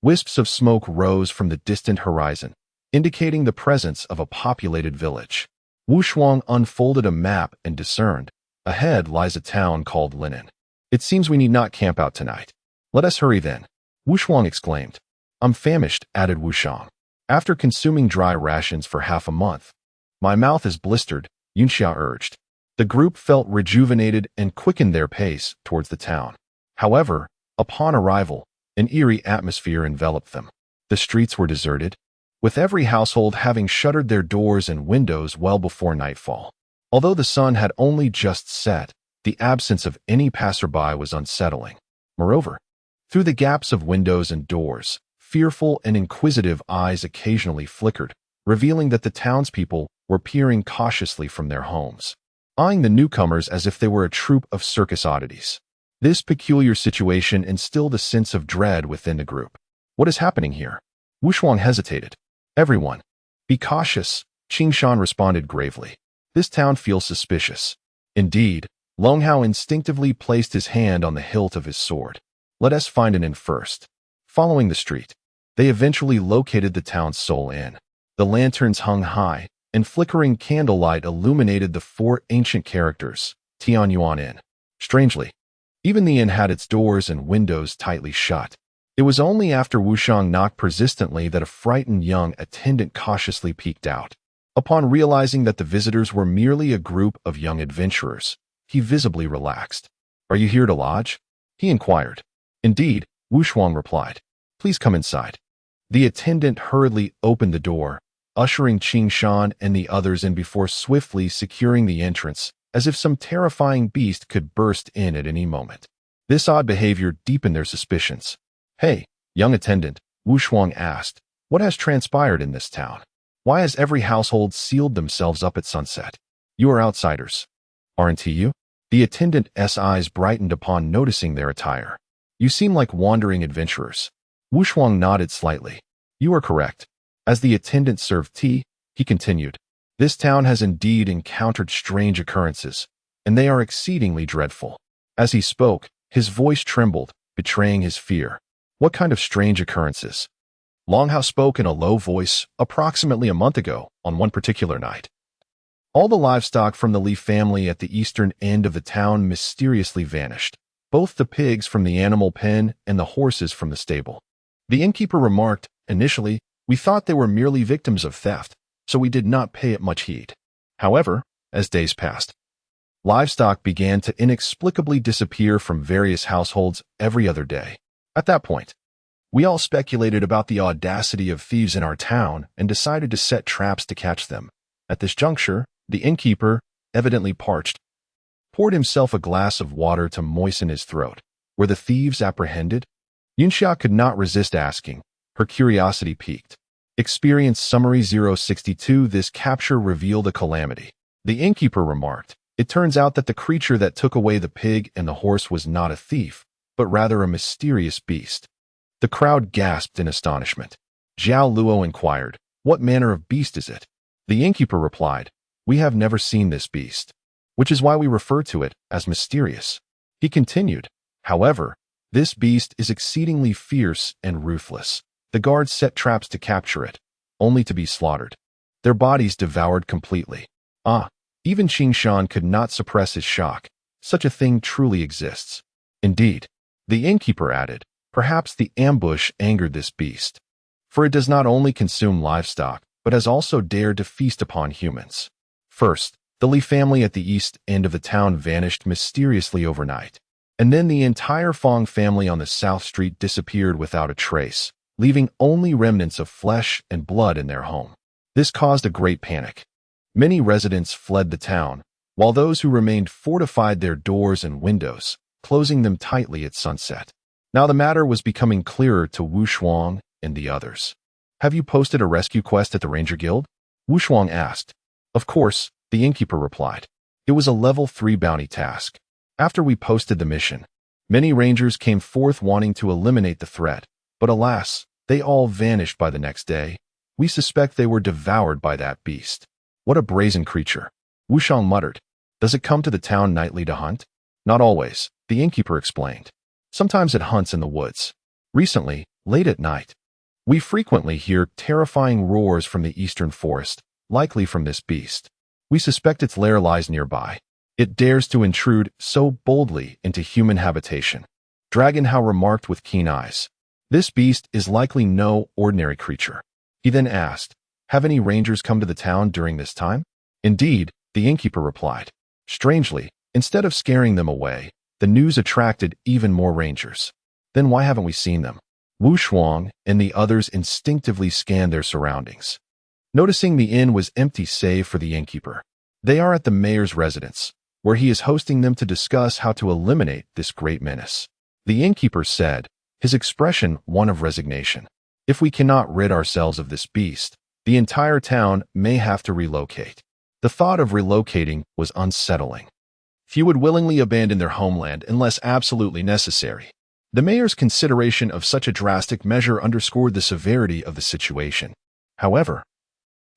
wisps of smoke rose from the distant horizon, indicating the presence of a populated village. Wu Shuang unfolded a map and discerned, ahead lies a town called Linan. It seems we need not camp out tonight. Let us hurry then, Wu Shuang exclaimed. I'm famished, added Wu Shang. After consuming dry rations for half a month, my mouth is blistered, Yunxia urged. The group felt rejuvenated and quickened their pace towards the town. However, upon arrival, an eerie atmosphere enveloped them. The streets were deserted, with every household having shuttered their doors and windows well before nightfall. Although the sun had only just set, the absence of any passerby was unsettling. Moreover, through the gaps of windows and doors, fearful and inquisitive eyes occasionally flickered, revealing that the townspeople were peering cautiously from their homes. eyeing the newcomers as if they were a troupe of circus oddities. This peculiar situation instilled a sense of dread within the group. What is happening here? Wuxuang hesitated. Everyone, be cautious, Qingshan responded gravely. This town feels suspicious. Indeed, Longhao instinctively placed his hand on the hilt of his sword. Let us find an inn first. Following the street, they eventually located the town's sole inn. The lanterns hung high, and flickering candlelight illuminated the 4 ancient characters, Tianyuan Inn. Strangely, even the inn had its doors and windows tightly shut. It was only after Wuxiang knocked persistently that a frightened young attendant cautiously peeked out. Upon realizing that the visitors were merely a group of young adventurers, he visibly relaxed. "Are you here to lodge?" he inquired. "Indeed," Wuxiang replied. "Please come inside." The attendant hurriedly opened the door, ushering Qingshan and the others in before swiftly securing the entrance, as if some terrifying beast could burst in at any moment. This odd behavior deepened their suspicions. "Hey, young attendant," Wuxiang asked, "what has transpired in this town? Why has every household sealed themselves up at sunset? You are outsiders, aren't you?" The attendant's eyes brightened upon noticing their attire. "You seem like wandering adventurers." Wuxiang nodded slightly. "You are correct." As the attendant served tea, he continued, "This town has indeed encountered strange occurrences, and they are exceedingly dreadful." As he spoke, his voice trembled, betraying his fear. "What kind of strange occurrences?" Longhao spoke in a low voice. "Approximately a month ago, on one particular night, all the livestock from the Li family at the eastern end of the town mysteriously vanished, both the pigs from the animal pen and the horses from the stable. The innkeeper remarked, initially, we thought they were merely victims of theft, so we did not pay it much heed. However, as days passed, livestock began to inexplicably disappear from various households every other day. At that point, we all speculated about the audacity of thieves in our town and decided to set traps to catch them. At this juncture, the innkeeper, evidently parched, poured himself a glass of water to moisten his throat. Were the thieves apprehended? Yunxia could not resist asking. Her curiosity piqued. Experience Summary 062. This capture revealed a calamity. The innkeeper remarked, "It turns out that the creature that took away the pig and the horse was not a thief, but rather a mysterious beast." The crowd gasped in astonishment. Zhao Luo inquired, "What manner of beast is it?" The innkeeper replied, "We have never seen this beast, which is why we refer to it as mysterious." He continued, "However, this beast is exceedingly fierce and ruthless. The guards set traps to capture it, only to be slaughtered, their bodies devoured completely." Even Qingshan could not suppress his shock. Such a thing truly exists. Indeed, the innkeeper added, "Perhaps the ambush angered this beast, for it does not only consume livestock, but has also dared to feast upon humans." First, the Li family at the east end of the town vanished mysteriously overnight, and then the entire Fong family on the south street disappeared without a trace, leaving only remnants of flesh and blood in their home. This caused a great panic. Many residents fled the town, while those who remained fortified their doors and windows, closing them tightly at sunset. Now the matter was becoming clearer to Wuxiang and the others. "Have you posted a rescue quest at the Ranger Guild?" Wuxiang asked. "Of course," the innkeeper replied. "It was a level 3 bounty task. After we posted the mission, many rangers came forth wanting to eliminate the threat, but alas, they all vanished by the next day. We suspect they were devoured by that beast." "What a brazen creature," Wuxiang muttered. "Does it come to the town nightly to hunt?" "Not always," the innkeeper explained. "Sometimes it hunts in the woods. Recently, late at night, we frequently hear terrifying roars from the eastern forest, likely from this beast. We suspect its lair lies nearby. It dares to intrude so boldly into human habitation." Dragon Hao remarked with keen eyes. "This beast is likely no ordinary creature." He then asked, "Have any rangers come to the town during this time?" "Indeed," the innkeeper replied. "Strangely, instead of scaring them away, the news attracted even more rangers." "Then why haven't we seen them?" Wuxiang and the others instinctively scanned their surroundings, noticing the inn was empty save for the innkeeper. They are at the mayor's residence, where he is hosting them to discuss how to eliminate this great menace. The innkeeper said, his expression one of resignation. "If we cannot rid ourselves of this beast, the entire town may have to relocate." The thought of relocating was unsettling. Few would willingly abandon their homeland unless absolutely necessary. The mayor's consideration of such a drastic measure underscored the severity of the situation. However,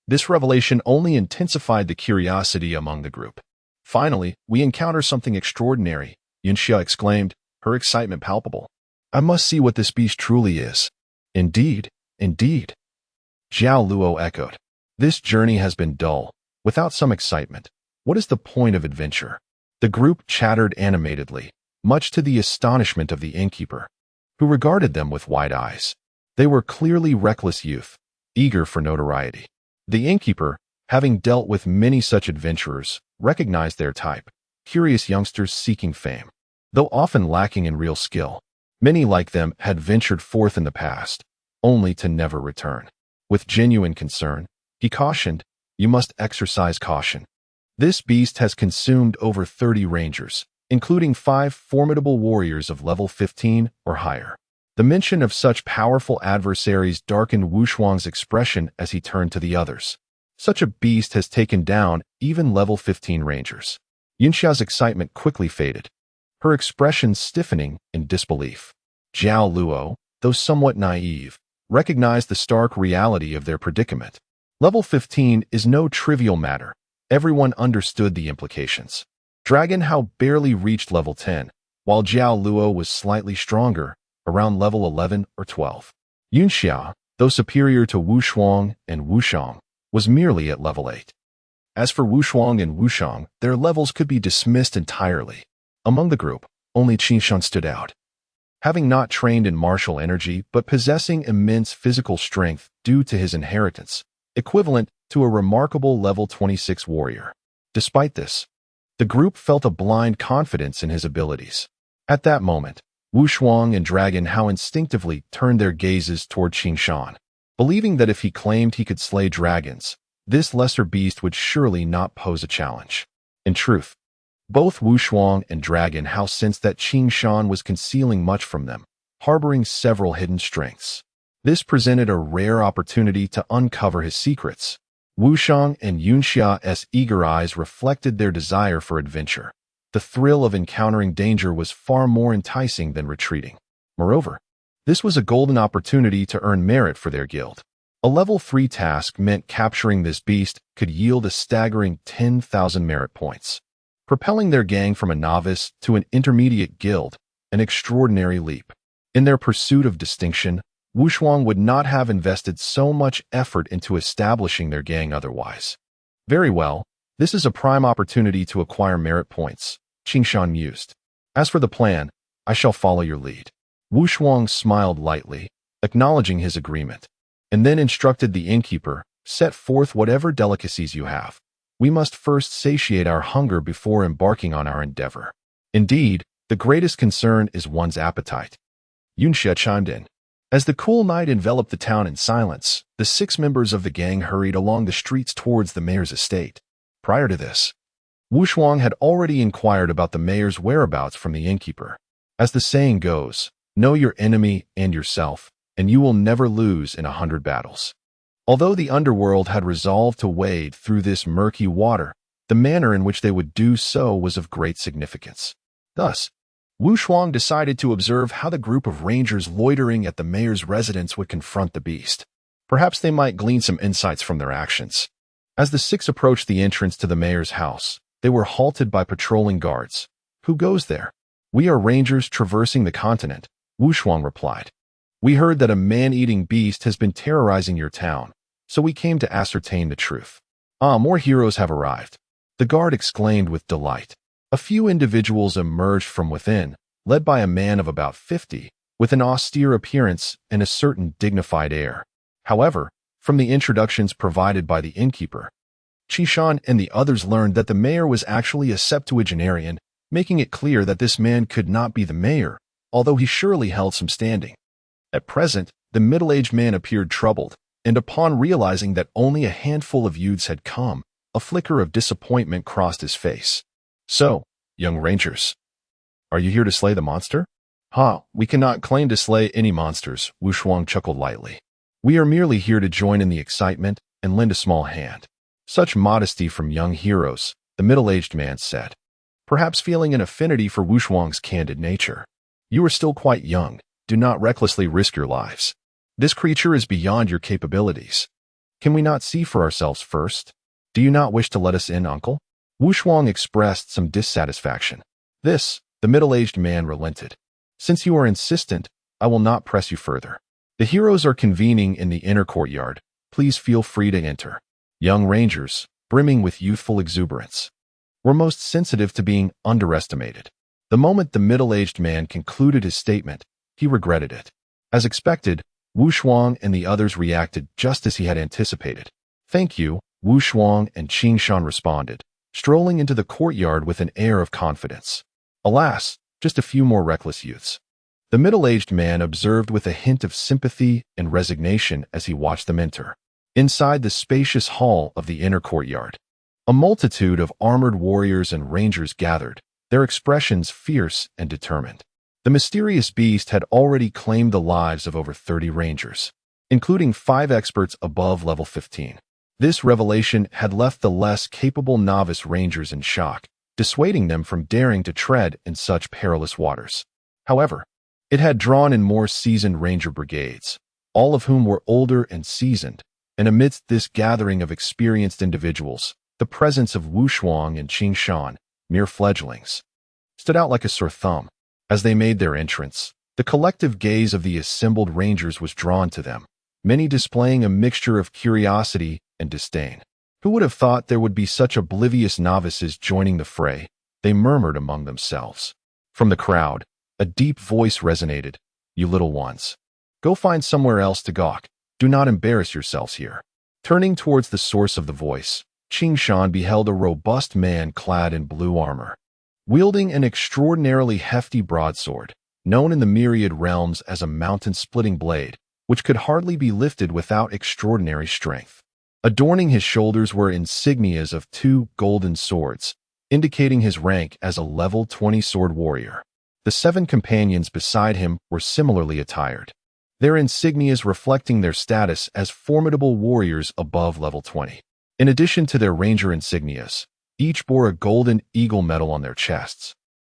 this revelation only intensified the curiosity among the group. Finally, we encounter something extraordinary, Yunxia exclaimed, her excitement palpable. I must see what this beast truly is. Indeed, indeed. Zhao Luo echoed. This journey has been dull, without some excitement. What is the point of adventure? The group chattered animatedly, much to the astonishment of the innkeeper, who regarded them with wide eyes. They were clearly reckless youth, eager for notoriety. The innkeeper, having dealt with many such adventurers, recognized their type, curious youngsters seeking fame. Though often lacking in real skill, many like them had ventured forth in the past, only to never return. With genuine concern, he cautioned, you must exercise caution. This beast has consumed over 30 rangers, including 5 formidable warriors of level 15 or higher. The mention of such powerful adversaries darkened Wu Shuang's expression as he turned to the others. Such a beast has taken down even level 15 rangers. Yunxia's excitement quickly faded, her expression stiffening in disbelief. Zhao Luo, though somewhat naive, recognized the stark reality of their predicament. Level 15 is no trivial matter. Everyone understood the implications. Dragon Hao barely reached level 10, while Zhao Luo was slightly stronger, around level 11 or 12. Yunxia, though superior to Wu Shuang and Wu Shang, was merely at level 8. As for Wu Shuang and Wu Shang, their levels could be dismissed entirely. Among the group, only Qin Shan stood out. Having not trained in martial energy but possessing immense physical strength due to his inheritance, equivalent to a remarkable level 26 warrior. Despite this, the group felt a blind confidence in his abilities. At that moment, Wu Shuang and Dragon Hao instinctively turned their gazes toward Qin Shan, believing that if he claimed he could slay dragons, this lesser beast would surely not pose a challenge. In truth, both Wu Shuang and Dragon Hao sensed that Qin Shan was concealing much from them, harboring several hidden strengths. This presented a rare opportunity to uncover his secrets. Wu Shang and Yunxia's eager eyes reflected their desire for adventure. The thrill of encountering danger was far more enticing than retreating. Moreover, this was a golden opportunity to earn merit for their guild. A level 3 task meant capturing this beast could yield a staggering 10,000 merit points. Propelling their gang from a novice to an intermediate guild, an extraordinary leap. In their pursuit of distinction, Wu Shuang would not have invested so much effort into establishing their gang otherwise. Very well, this is a prime opportunity to acquire merit points, Qin Shan mused. As for the plan, I shall follow your lead. Wu Shuang smiled lightly, acknowledging his agreement, and then instructed the innkeeper, set forth whatever delicacies you have. We must first satiate our hunger before embarking on our endeavor. Indeed, the greatest concern is one's appetite. Yunxia chimed in. As the cool night enveloped the town in silence, the 6 members of the gang hurried along the streets towards the mayor's estate. Prior to this, Wu Shuang had already inquired about the mayor's whereabouts from the innkeeper. As the saying goes, know your enemy and yourself, and you will never lose in 100 battles. Although the underworld had resolved to wade through this murky water, the manner in which they would do so was of great significance. Thus, Wu Shuang decided to observe how the group of rangers loitering at the mayor's residence would confront the beast. Perhaps they might glean some insights from their actions. As the 6 approached the entrance to the mayor's house, they were halted by patrolling guards. Who goes there? We are rangers traversing the continent, Wu Shuang replied. We heard that a man-eating beast has been terrorizing your town, so we came to ascertain the truth. Ah, more heroes have arrived. The guard exclaimed with delight. A few individuals emerged from within, led by a man of about 50, with an austere appearance and a certain dignified air. However, from the introductions provided by the innkeeper, Qin Shan and the others learned that the mayor was actually a septuagenarian, making it clear that this man could not be the mayor, although he surely held some standing. At present, the middle-aged man appeared troubled, and upon realizing that only a handful of youths had come, a flicker of disappointment crossed his face. So, young rangers, are you here to slay the monster? Ha, we cannot claim to slay any monsters, Wu Shuang chuckled lightly. We are merely here to join in the excitement and lend a small hand. Such modesty from young heroes, the middle-aged man said, perhaps feeling an affinity for Wu Shuang's candid nature. You are still quite young. Do not recklessly risk your lives. This creature is beyond your capabilities. Can we not see for ourselves first? Do you not wish to let us in, uncle? Wu Shuang expressed some dissatisfaction. The middle-aged man relented. Since you are insistent, I will not press you further. The heroes are convening in the inner courtyard. Please feel free to enter. Young rangers, brimming with youthful exuberance, were most sensitive to being underestimated. The moment the middle-aged man concluded his statement, he regretted it. As expected, Wu Shuang and the others reacted just as he had anticipated. Thank you, Wu Shuang and Qing Shan responded, strolling into the courtyard with an air of confidence. Alas, just a few more reckless youths. The middle-aged man observed with a hint of sympathy and resignation as he watched them enter. Inside the spacious hall of the inner courtyard, a multitude of armored warriors and rangers gathered, their expressions fierce and determined. The mysterious beast had already claimed the lives of over 30 rangers, including 5 experts above level 15. This revelation had left the less capable novice rangers in shock, dissuading them from daring to tread in such perilous waters. However, it had drawn in more seasoned ranger brigades, all of whom were older and seasoned, and amidst this gathering of experienced individuals, the presence of Wu Shuang and Qing Shan, mere fledglings, stood out like a sore thumb. As they made their entrance, the collective gaze of the assembled rangers was drawn to them, many displaying a mixture of curiosity and disdain. Who would have thought there would be such oblivious novices joining the fray? They murmured among themselves. From the crowd, a deep voice resonated. You little ones, go find somewhere else to gawk. Do not embarrass yourselves here. Turning towards the source of the voice, Qing Shan beheld a robust man clad in blue armor, wielding an extraordinarily hefty broadsword, known in the myriad realms as a mountain-splitting blade, which could hardly be lifted without extraordinary strength. Adorning his shoulders were insignias of 2 golden swords, indicating his rank as a level 20 sword warrior. The 7 companions beside him were similarly attired, their insignias reflecting their status as formidable warriors above level 20. In addition to their ranger insignias, each bore a golden eagle medal on their chests,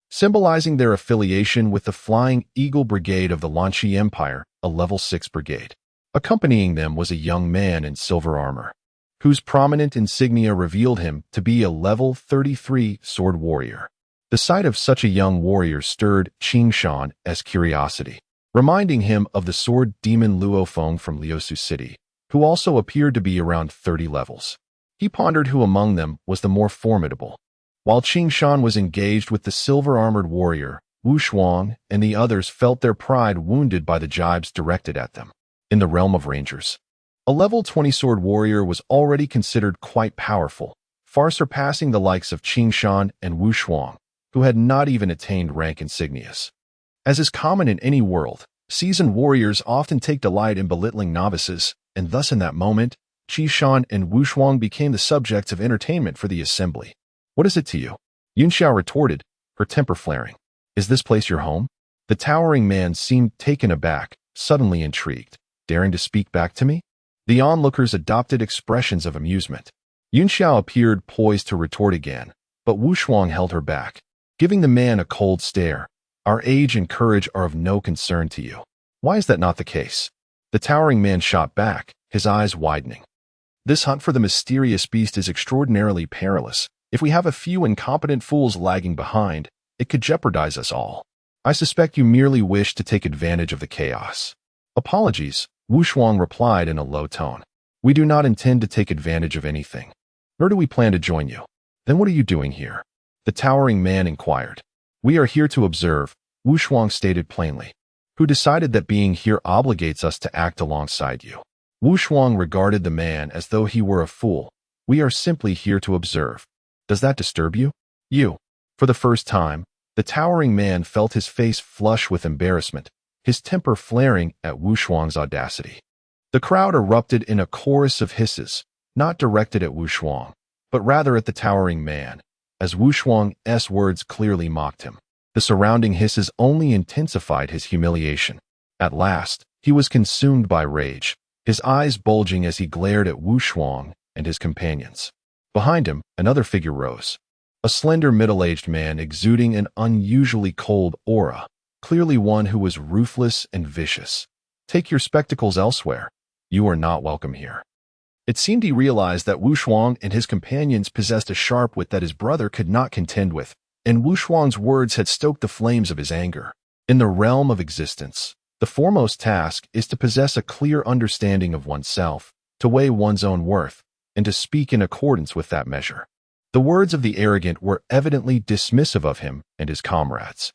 symbolizing their affiliation with the Flying Eagle Brigade of the Lan Yue Empire, a level 6 brigade. Accompanying them was a young man in silver armor, whose prominent insignia revealed him to be a level 33 sword warrior. The sight of such a young warrior stirred Qing Shan's curiosity, reminding him of the sword demon Luo Feng from Liusu City, who also appeared to be around 30 levels. He pondered who among them was the more formidable. While Qing Shan was engaged with the silver-armored warrior, Wu Shuang and the others felt their pride wounded by the jibes directed at them. In the realm of rangers, a level 20 sword warrior was already considered quite powerful, far surpassing the likes of Qing Shan and Wu Shuang, who had not even attained rank insignias. As is common in any world, seasoned warriors often take delight in belittling novices, and thus in that moment, Qi Shan and Wu Shuang became the subjects of entertainment for the assembly. What is it to you? Yun Xiao retorted, her temper flaring. Is this place your home? The towering man seemed taken aback, suddenly intrigued. Daring to speak back to me? The onlookers adopted expressions of amusement. Yun Xiao appeared poised to retort again, but Wu Shuang held her back, giving the man a cold stare. Our age and courage are of no concern to you. Why is that not the case? The towering man shot back, his eyes widening. This hunt for the mysterious beast is extraordinarily perilous. If we have a few incompetent fools lagging behind, it could jeopardize us all. I suspect you merely wish to take advantage of the chaos. Apologies, Wu Shuang replied in a low tone. We do not intend to take advantage of anything, nor do we plan to join you. Then what are you doing here? The towering man inquired. We are here to observe, Wu Shuang stated plainly. Who decided that being here obligates us to act alongside you? Wu Shuang regarded the man as though he were a fool. We are simply here to observe. Does that disturb you? You. For the first time, the towering man felt his face flush with embarrassment, his temper flaring at Wu Shuang's audacity. The crowd erupted in a chorus of hisses, not directed at Wu Shuang, but rather at the towering man, as Wu Shuang's words clearly mocked him. The surrounding hisses only intensified his humiliation. At last, he was consumed by rage, his eyes bulging as he glared at Wu Shuang and his companions. Behind him, another figure rose. A slender middle-aged man exuding an unusually cold aura, clearly one who was ruthless and vicious. Take your spectacles elsewhere. You are not welcome here. It seemed he realized that Wu Shuang and his companions possessed a sharp wit that his brother could not contend with, and Wu Shuang's words had stoked the flames of his anger. In the realm of existence, the foremost task is to possess a clear understanding of oneself, to weigh one's own worth, and to speak in accordance with that measure. The words of the arrogant were evidently dismissive of him and his comrades.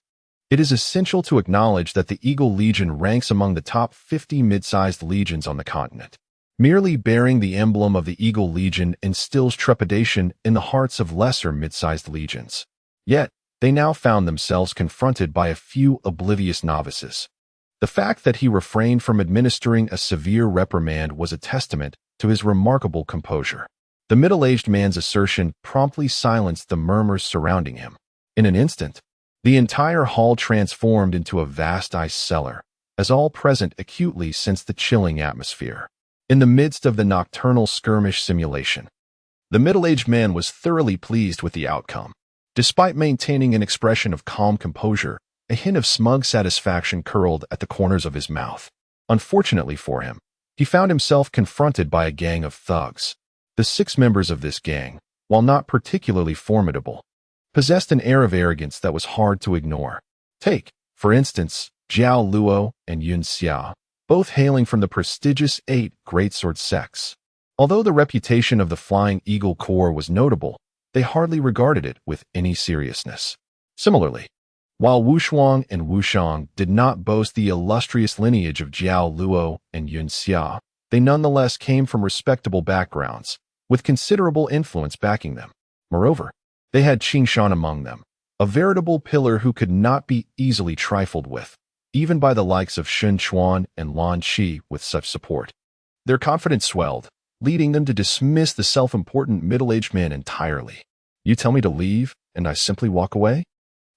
It is essential to acknowledge that the Eagle Legion ranks among the top 50 mid-sized legions on the continent. Merely bearing the emblem of the Eagle Legion instills trepidation in the hearts of lesser mid-sized legions. Yet, they now found themselves confronted by a few oblivious novices. The fact that he refrained from administering a severe reprimand was a testament to his remarkable composure. The middle-aged man's assertion promptly silenced the murmurs surrounding him. In an instant, the entire hall transformed into a vast ice cellar, as all present acutely sensed the chilling atmosphere. In the midst of the nocturnal skirmish simulation, the middle-aged man was thoroughly pleased with the outcome. Despite maintaining an expression of calm composure, a hint of smug satisfaction curled at the corners of his mouth. Unfortunately for him, he found himself confronted by a gang of thugs. The 6 members of this gang, while not particularly formidable, possessed an air of arrogance that was hard to ignore. Take, for instance, Jiao Luo and Yun Xia, both hailing from the prestigious 8 Great Sword sects. Although the reputation of the Flying Eagle Corps was notable, they hardly regarded it with any seriousness. Similarly, while Wu Shuang and Wu Shang did not boast the illustrious lineage of Jiao Luo and Yun Xia, they nonetheless came from respectable backgrounds, with considerable influence backing them. Moreover, they had Qing Shan among them, a veritable pillar who could not be easily trifled with, even by the likes of Xuanyuan and Lan Yue with such support. Their confidence swelled, leading them to dismiss the self-important middle-aged man entirely. You tell me to leave, and I simply walk away?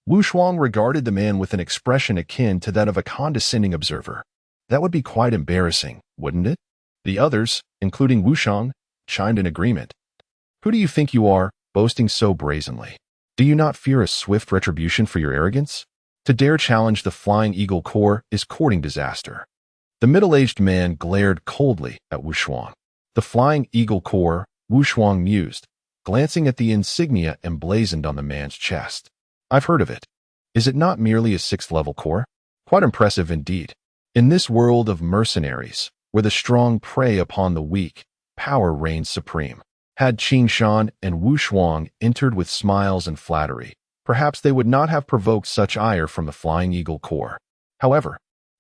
Wu Shuang regarded the man with an expression akin to that of a condescending observer. That would be quite embarrassing, wouldn't it? The others, including Wu Shang, chimed in agreement. Who do you think you are, boasting so brazenly? Do you not fear a swift retribution for your arrogance? To dare challenge the Flying Eagle Corps is courting disaster. The middle-aged man glared coldly at Wu Shuang. The Flying Eagle Corps, Wu Shuang mused, glancing at the insignia emblazoned on the man's chest. I've heard of it. Is it not merely a 6th-level corps? Quite impressive indeed. In this world of mercenaries, where the strong prey upon the weak, power reigns supreme. Had Qing Shan and Wu Shuang entered with smiles and flattery, perhaps they would not have provoked such ire from the Flying Eagle Corps. However,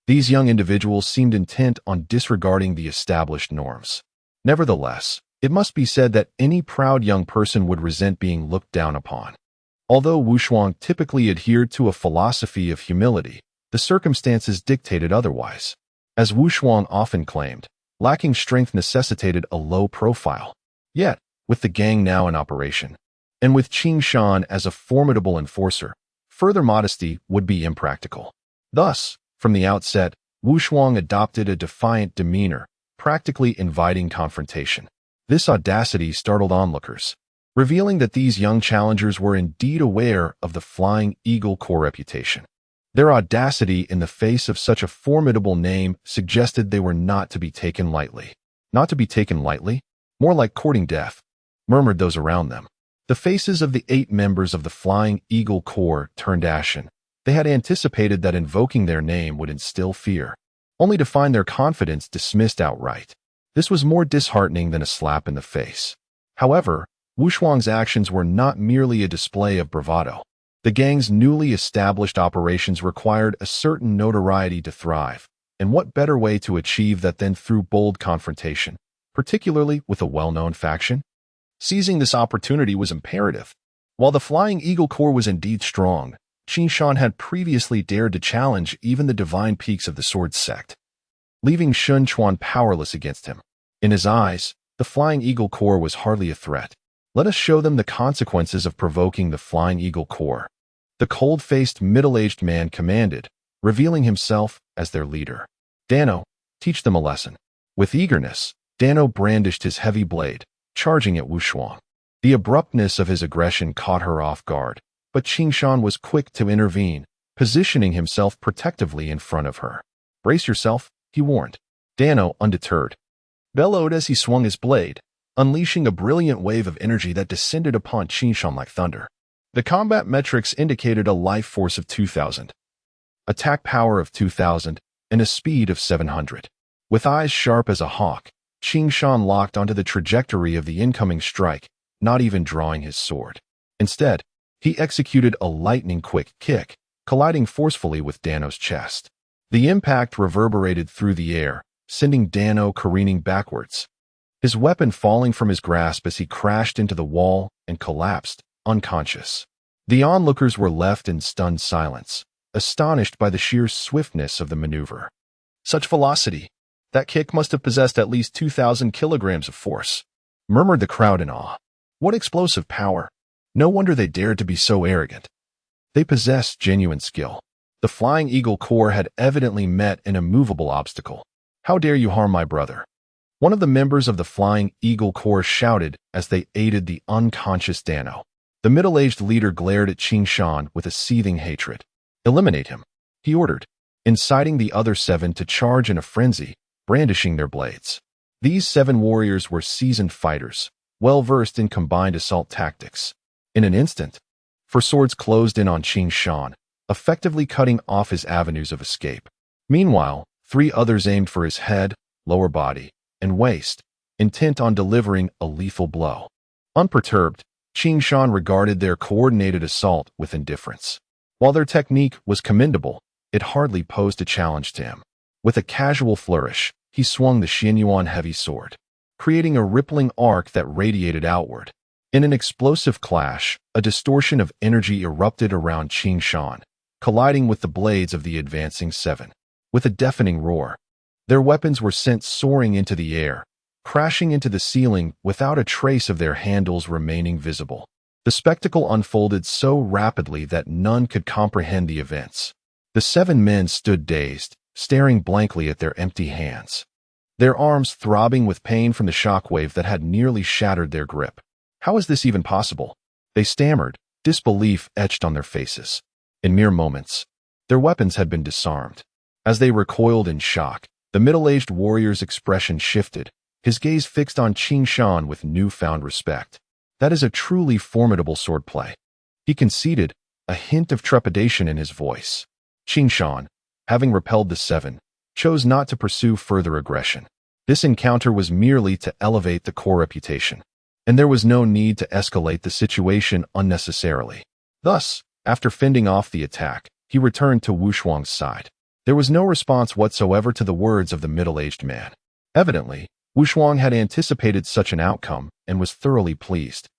these young individuals seemed intent on disregarding the established norms. Nevertheless, it must be said that any proud young person would resent being looked down upon. Although Wu Shuang typically adhered to a philosophy of humility, the circumstances dictated otherwise. As Wu Shuang often claimed, lacking strength necessitated a low profile. Yet, with the gang now in operation, and with Qing Shan as a formidable enforcer, further modesty would be impractical. Thus, from the outset, Wu Shuang adopted a defiant demeanor, practically inviting confrontation. This audacity startled onlookers, revealing that these young challengers were indeed aware of the Flying Eagle Corps reputation. Their audacity in the face of such a formidable name suggested they were not to be taken lightly. Not to be taken lightly? More like courting death, murmured those around them. The faces of the 8 members of the Flying Eagle Corps turned ashen. They had anticipated that invoking their name would instill fear, only to find their confidence dismissed outright. This was more disheartening than a slap in the face. However, Wu Shuang's actions were not merely a display of bravado. The gang's newly established operations required a certain notoriety to thrive, and what better way to achieve that than through bold confrontation, particularly with a well-known faction? Seizing this opportunity was imperative. While the Flying Eagle Corps was indeed strong, Qing Shan had previously dared to challenge even the divine peaks of the Sword sect, leaving Xuanyuan powerless against him. In his eyes, the Flying Eagle Corps was hardly a threat. Let us show them the consequences of provoking the Flying Eagle Corps. The cold-faced, middle-aged man commanded, revealing himself as their leader. Dano, teach them a lesson. With eagerness, Dano brandished his heavy blade, charging at Wu Shuang. The abruptness of his aggression caught her off guard, but Qing Shan was quick to intervene, positioning himself protectively in front of her. "Brace yourself," he warned. Dano, undeterred, bellowed as he swung his blade, unleashing a brilliant wave of energy that descended upon Qing Shan like thunder. The combat metrics indicated a life force of 2,000, attack power of 2,000, and a speed of 700. With eyes sharp as a hawk, Qing Shan locked onto the trajectory of the incoming strike, not even drawing his sword. Instead, he executed a lightning-quick kick, colliding forcefully with Dano's chest. The impact reverberated through the air, sending Dano careening backwards, his weapon falling from his grasp as he crashed into the wall and collapsed, unconscious. The onlookers were left in stunned silence, astonished by the sheer swiftness of the maneuver. "Such velocity! That kick must have possessed at least 2,000 kilograms of force," murmured the crowd in awe. "What explosive power! No wonder they dared to be so arrogant." They possessed genuine skill. The Flying Eagle Corps had evidently met an immovable obstacle. "How dare you harm my brother?" one of the members of the Flying Eagle Corps shouted as they aided the unconscious Dano. The middle-aged leader glared at Qing Shan with a seething hatred. "Eliminate him," he ordered, inciting the other 7 to charge in a frenzy, brandishing their blades. These 7 warriors were seasoned fighters, well-versed in combined assault tactics. In an instant, 4 swords closed in on Qing Shan, effectively cutting off his avenues of escape. Meanwhile, 3 others aimed for his head, lower body, and waist, intent on delivering a lethal blow. Unperturbed, Qing Shan regarded their coordinated assault with indifference. While their technique was commendable, it hardly posed a challenge to him. With a casual flourish, he swung the Xuanyuan heavy sword, creating a rippling arc that radiated outward. In an explosive clash, a distortion of energy erupted around Qing Shan, colliding with the blades of the advancing 7. With a deafening roar, their weapons were sent soaring into the air, crashing into the ceiling without a trace of their handles remaining visible. The spectacle unfolded so rapidly that none could comprehend the events. The 7 men stood dazed, staring blankly at their empty hands, their arms throbbing with pain from the shockwave that had nearly shattered their grip. "How is this even possible?" they stammered, disbelief etched on their faces. In mere moments, their weapons had been disarmed. As they recoiled in shock, the middle-aged warrior's expression shifted, his gaze fixed on Qing Shan with newfound respect. "That is a truly formidable swordplay," he conceded, a hint of trepidation in his voice. Qing Shan, having repelled the 7, chose not to pursue further aggression. This encounter was merely to elevate the Corps' reputation, and there was no need to escalate the situation unnecessarily. Thus, after fending off the attack, he returned to Wu Shuang's side. There was no response whatsoever to the words of the middle-aged man. Evidently, Wu Shuang had anticipated such an outcome and was thoroughly pleased,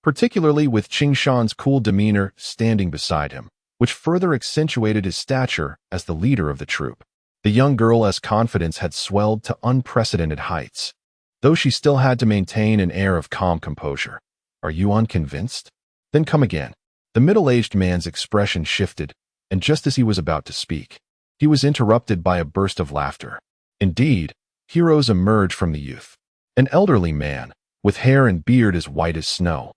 particularly with Qing Shan's cool demeanor standing beside him, which further accentuated his stature as the leader of the troop. The young girl's confidence had swelled to unprecedented heights, though she still had to maintain an air of calm composure. "Are you unconvinced? Then come again." The middle-aged man's expression shifted, and just as he was about to speak, he was interrupted by a burst of laughter. Indeed, heroes emerged from the youth. An elderly man, with hair and beard as white as snow,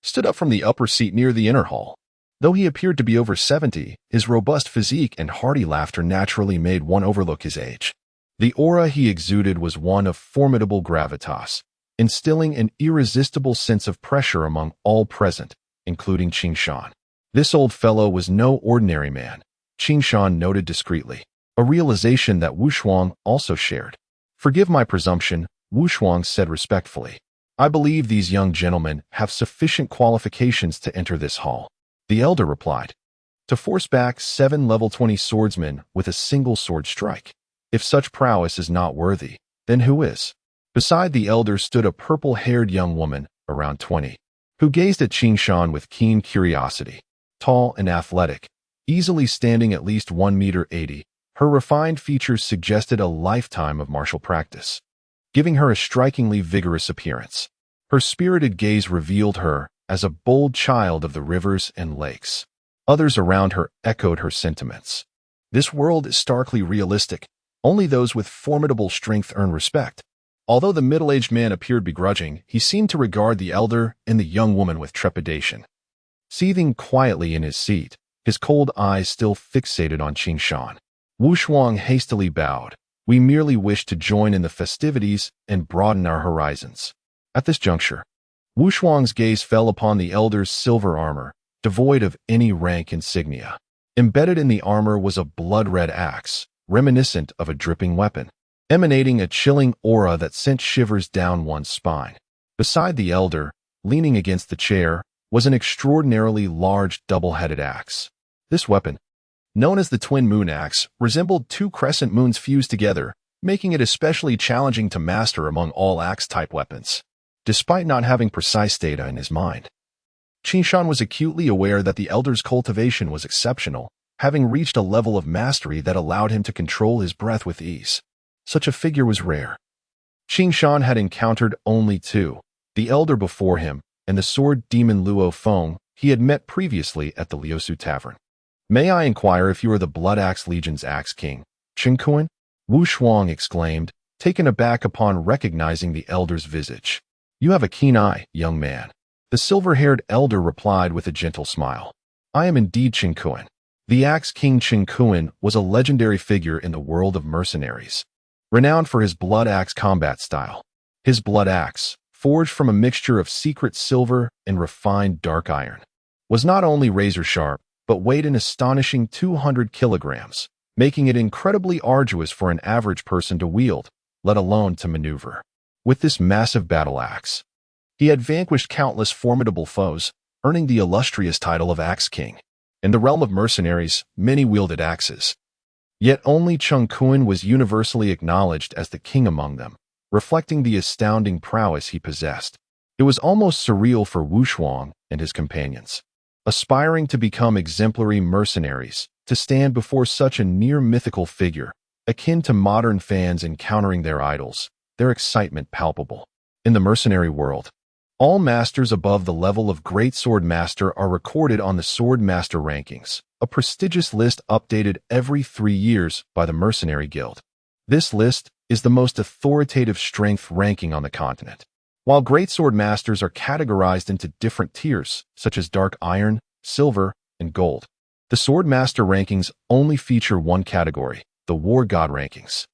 stood up from the upper seat near the inner hall. Though he appeared to be over 70, his robust physique and hearty laughter naturally made one overlook his age. The aura he exuded was one of formidable gravitas, instilling an irresistible sense of pressure among all present, including Qing Shan. This old fellow was no ordinary man, Qing Shan noted discreetly, a realization that Wu Shuang also shared. "Forgive my presumption," Wu Shuang said respectfully. "I believe these young gentlemen have sufficient qualifications to enter this hall." The elder replied, "To force back 7 level 20 swordsmen with a single sword strike. If such prowess is not worthy, then who is?" Beside the elder stood a purple-haired young woman, around 20, who gazed at Qing Shan with keen curiosity. Tall and athletic, easily standing at least 1.80 meters, her refined features suggested a lifetime of martial practice, giving her a strikingly vigorous appearance. Her spirited gaze revealed her as a bold child of the rivers and lakes. Others around her echoed her sentiments. "This world is starkly realistic. Only those with formidable strength earn respect." Although the middle-aged man appeared begrudging, he seemed to regard the elder and the young woman with trepidation. Seething quietly in his seat, his cold eyes still fixated on Qing Shan, Wu Shuang hastily bowed. We merely wish to join in the festivities and broaden our horizons. At this juncture, Wu Shuang's gaze fell upon the elder's silver armor, devoid of any rank insignia. Embedded in the armor was a blood-red axe, reminiscent of a dripping weapon, emanating a chilling aura that sent shivers down one's spine. Beside the elder, leaning against the chair, was an extraordinarily large double-headed axe. This weapon, known as the Twin Moon Axe, resembled two crescent moons fused together, making it especially challenging to master among all axe-type weapons. Despite not having precise data in his mind, Qing Shan was acutely aware that the elder's cultivation was exceptional, having reached a level of mastery that allowed him to control his breath with ease. Such a figure was rare. Qing Shan had encountered only two, the elder before him and the sword demon Luo Feng he had met previously at the Liusu Tavern. "May I inquire if you are the Blood Axe Legion's Axe King, Qing Kuan?" Wu Shuang exclaimed, taken aback upon recognizing the elder's visage. "You have a keen eye, young man." The silver-haired elder replied with a gentle smile. "I am indeed Qing Kuan." The Axe King Qing Kuan was a legendary figure in the world of mercenaries, renowned for his blood axe combat style. His blood axe, forged from a mixture of secret silver and refined dark iron, was not only razor-sharp, but weighed an astonishing 200 kilograms, making it incredibly arduous for an average person to wield, let alone to maneuver. With this massive battle axe, he had vanquished countless formidable foes, earning the illustrious title of Axe King. In the realm of mercenaries, many wielded axes. Yet only Qing Kuan was universally acknowledged as the king among them, reflecting the astounding prowess he possessed. It was almost surreal for Wu Shuang and his companions, aspiring to become exemplary mercenaries, to stand before such a near-mythical figure, akin to modern fans encountering their idols, their excitement palpable. In the mercenary world, all masters above the level of Great Sword Master are recorded on the Sword Master Rankings, a prestigious list updated every 3 years by the Mercenary Guild. This list is the most authoritative strength ranking on the continent. While Great Sword Masters are categorized into different tiers, such as Dark Iron, Silver, and Gold, the Sword Master Rankings only feature one category, the War God Rankings.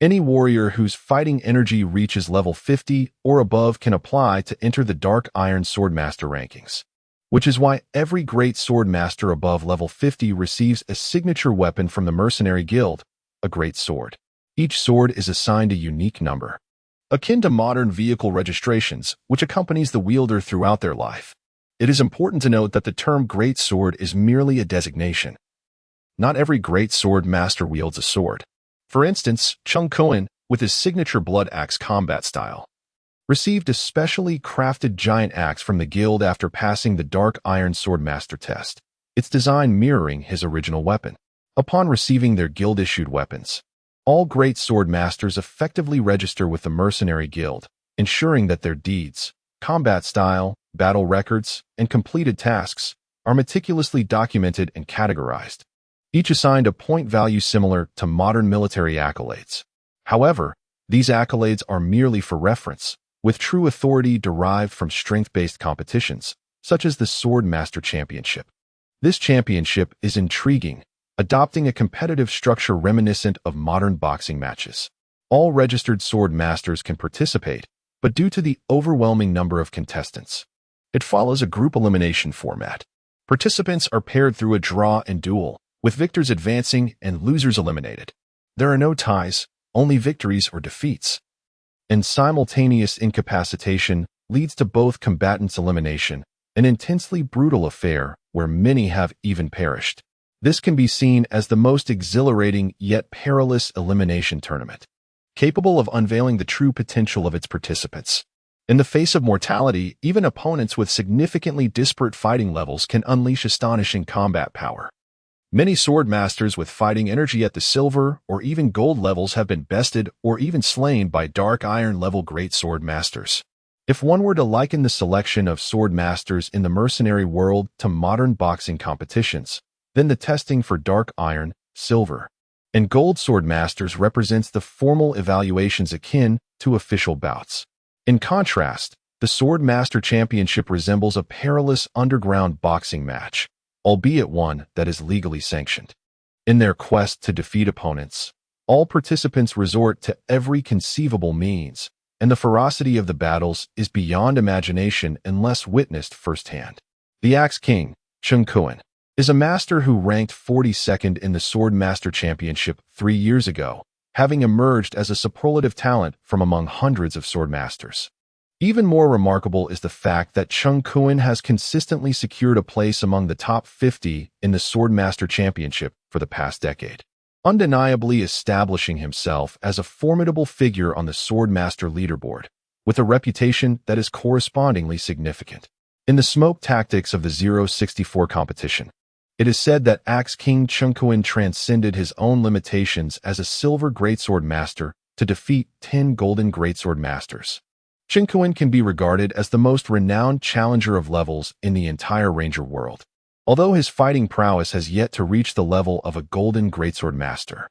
Any warrior whose fighting energy reaches level 50 or above can apply to enter the Dark Iron Swordmaster rankings, which is why every Great Sword Master above level 50 receives a signature weapon from the Mercenary Guild, a Great Sword. Each sword is assigned a unique number, akin to modern vehicle registrations, which accompanies the wielder throughout their life. It is important to note that the term Great Sword is merely a designation. Not every Great Sword Master wields a sword. For instance, Qing Kuan, with his signature blood axe combat style, received a specially crafted giant axe from the guild after passing the Dark Iron Swordmaster test, its design mirroring his original weapon. Upon receiving their guild-issued weapons, all Great Sword Masters effectively register with the Mercenary Guild, ensuring that their deeds, combat style, battle records, and completed tasks are meticulously documented and categorized, each assigned a point value similar to modern military accolades. However, these accolades are merely for reference, with true authority derived from strength-based competitions, such as the Sword Master Championship. This championship is intriguing, adopting a competitive structure reminiscent of modern boxing matches. All registered Sword Masters can participate, but due to the overwhelming number of contestants, it follows a group elimination format. Participants are paired through a draw and duel, with victors advancing and losers eliminated. There are no ties, only victories or defeats. And simultaneous incapacitation leads to both combatants' elimination, an intensely brutal affair where many have even perished. This can be seen as the most exhilarating yet perilous elimination tournament, capable of unveiling the true potential of its participants. In the face of mortality, even opponents with significantly disparate fighting levels can unleash astonishing combat power. Many sword masters with fighting energy at the silver or even gold levels have been bested or even slain by dark iron level great sword masters. If one were to liken the selection of sword masters in the mercenary world to modern boxing competitions, then the testing for dark iron, silver, and Gold Sword Masters represents the formal evaluations akin to official bouts. In contrast, the Sword Master Championship resembles a perilous underground boxing match, albeit one that is legally sanctioned. In their quest to defeat opponents, all participants resort to every conceivable means, and the ferocity of the battles is beyond imagination unless witnessed firsthand. The Axe King, Xuanyuan, is a master who ranked 42nd in the Sword Master Championship 3 years ago, having emerged as a superlative talent from among hundreds of sword masters. Even more remarkable is the fact that Xuanyuan has consistently secured a place among the top 50 in the Sword Master Championship for the past decade, undeniably establishing himself as a formidable figure on the Sword Master leaderboard, with a reputation that is correspondingly significant. In the smoke tactics of the 064 competition, it is said that Axe King Xuanyuan transcended his own limitations as a Silver Greatsword Master to defeat 10 Golden Greatsword Masters. Xuanyuan can be regarded as the most renowned challenger of levels in the entire Ranger world, although his fighting prowess has yet to reach the level of a Golden Greatsword Master.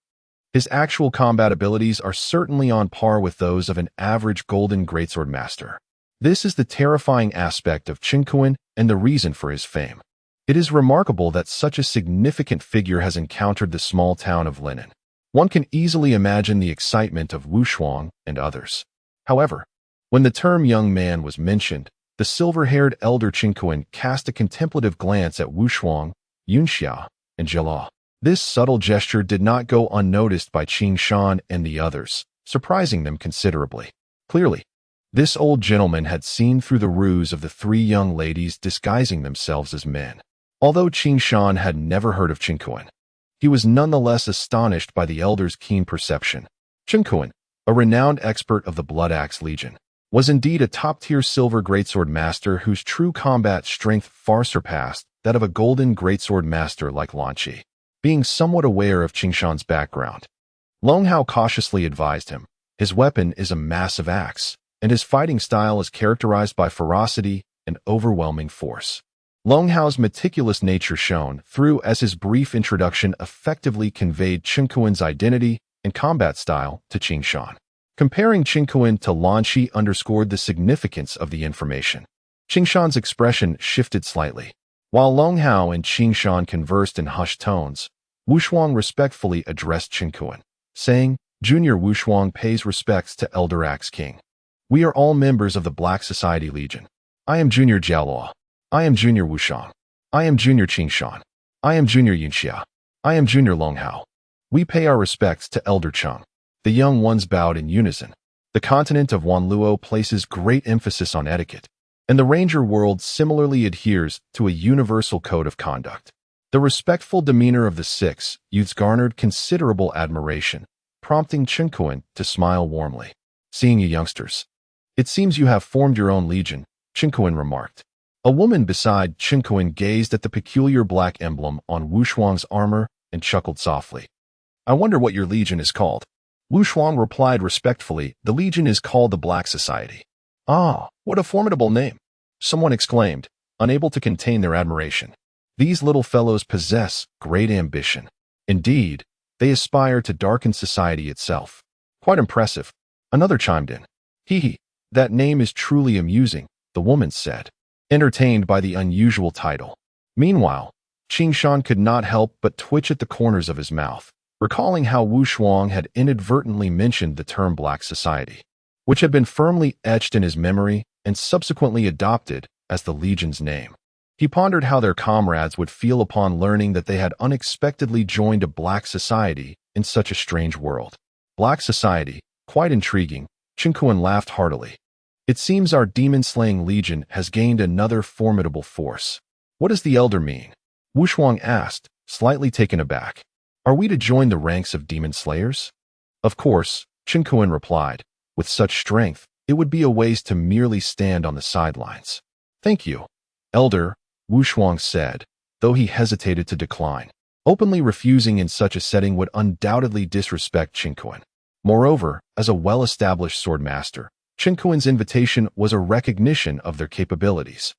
His actual combat abilities are certainly on par with those of an average Golden Greatsword Master. This is the terrifying aspect of Xuanyuan and the reason for his fame. It is remarkable that such a significant figure has encountered the small town of Linan. One can easily imagine the excitement of Wuxuang and others. However, when the term young man was mentioned, the silver-haired elder Xuanyuan cast a contemplative glance at Wuxuang, Yunxia, and Jia. This subtle gesture did not go unnoticed by Qing Shan and the others, surprising them considerably. Clearly, this old gentleman had seen through the ruse of the 3 young ladies disguising themselves as men. Although Qing Shan had never heard of Xuanyuan, he was nonetheless astonished by the elder's keen perception. Xuanyuan, a renowned expert of the Blood Axe Legion, was indeed a top-tier Silver Greatsword Master whose true combat strength far surpassed that of a Golden Greatsword Master like Lan Yue. Being somewhat aware of Qing Shan's background, Long Hao cautiously advised him, his weapon is a massive axe, and his fighting style is characterized by ferocity and overwhelming force. Long Hao's meticulous nature shone through as his brief introduction effectively conveyed Xuanyuan's identity and combat style to Qing Shan. Comparing Xuanyuan to Lan Yue underscored the significance of the information. Qing Shan's expression shifted slightly. While Long Hao and Qing Shan conversed in hushed tones, Wuxuang respectfully addressed Xuanyuan, saying, "Junior Wuxuang pays respects to Elder Axe King. We are all members of the Black Society Legion. I am Junior Jiaoluo. I am Junior Wushang. I am Junior Qing Shan. I am Junior Yunxia. I am Junior Long Hao. We pay our respects to Elder Cheng." The young ones bowed in unison. The continent of Wanluo places great emphasis on etiquette, and the Ranger world similarly adheres to a universal code of conduct. The respectful demeanor of the 6 youths garnered considerable admiration, prompting Xuanyuan to smile warmly. "Seeing you youngsters, it seems you have formed your own legion," Xuanyuan remarked. A woman beside Xuanyuan gazed at the peculiar black emblem on Wuxuang's armor and chuckled softly. "I wonder what your legion is called." Wuxuang replied respectfully, "The legion is called the Black Society." "Ah, what a formidable name!" someone exclaimed, unable to contain their admiration. "These little fellows possess great ambition. Indeed, they aspire to darken society itself." "Quite impressive," another chimed in. "Hee, that name is truly amusing," the woman said, entertained by the unusual title. Meanwhile, Qing Shan could not help but twitch at the corners of his mouth, recalling how Wuxuang had inadvertently mentioned the term Black Society, which had been firmly etched in his memory and subsequently adopted as the Legion's name. He pondered how their comrades would feel upon learning that they had unexpectedly joined a Black Society in such a strange world. Black Society, quite intriguing, Xuanyuan laughed heartily. "It seems our demon-slaying legion has gained another formidable force." "What does the elder mean?" Wuxuang asked, slightly taken aback. "Are we to join the ranks of demon slayers?" "Of course," Xuanyuan replied. "With such strength, it would be a waste to merely stand on the sidelines." "Thank you, Elder," Wuxuang said, though he hesitated to decline. Openly refusing in such a setting would undoubtedly disrespect Xuanyuan. Moreover, as a well-established sword master, Xuanyuan's invitation was a recognition of their capabilities.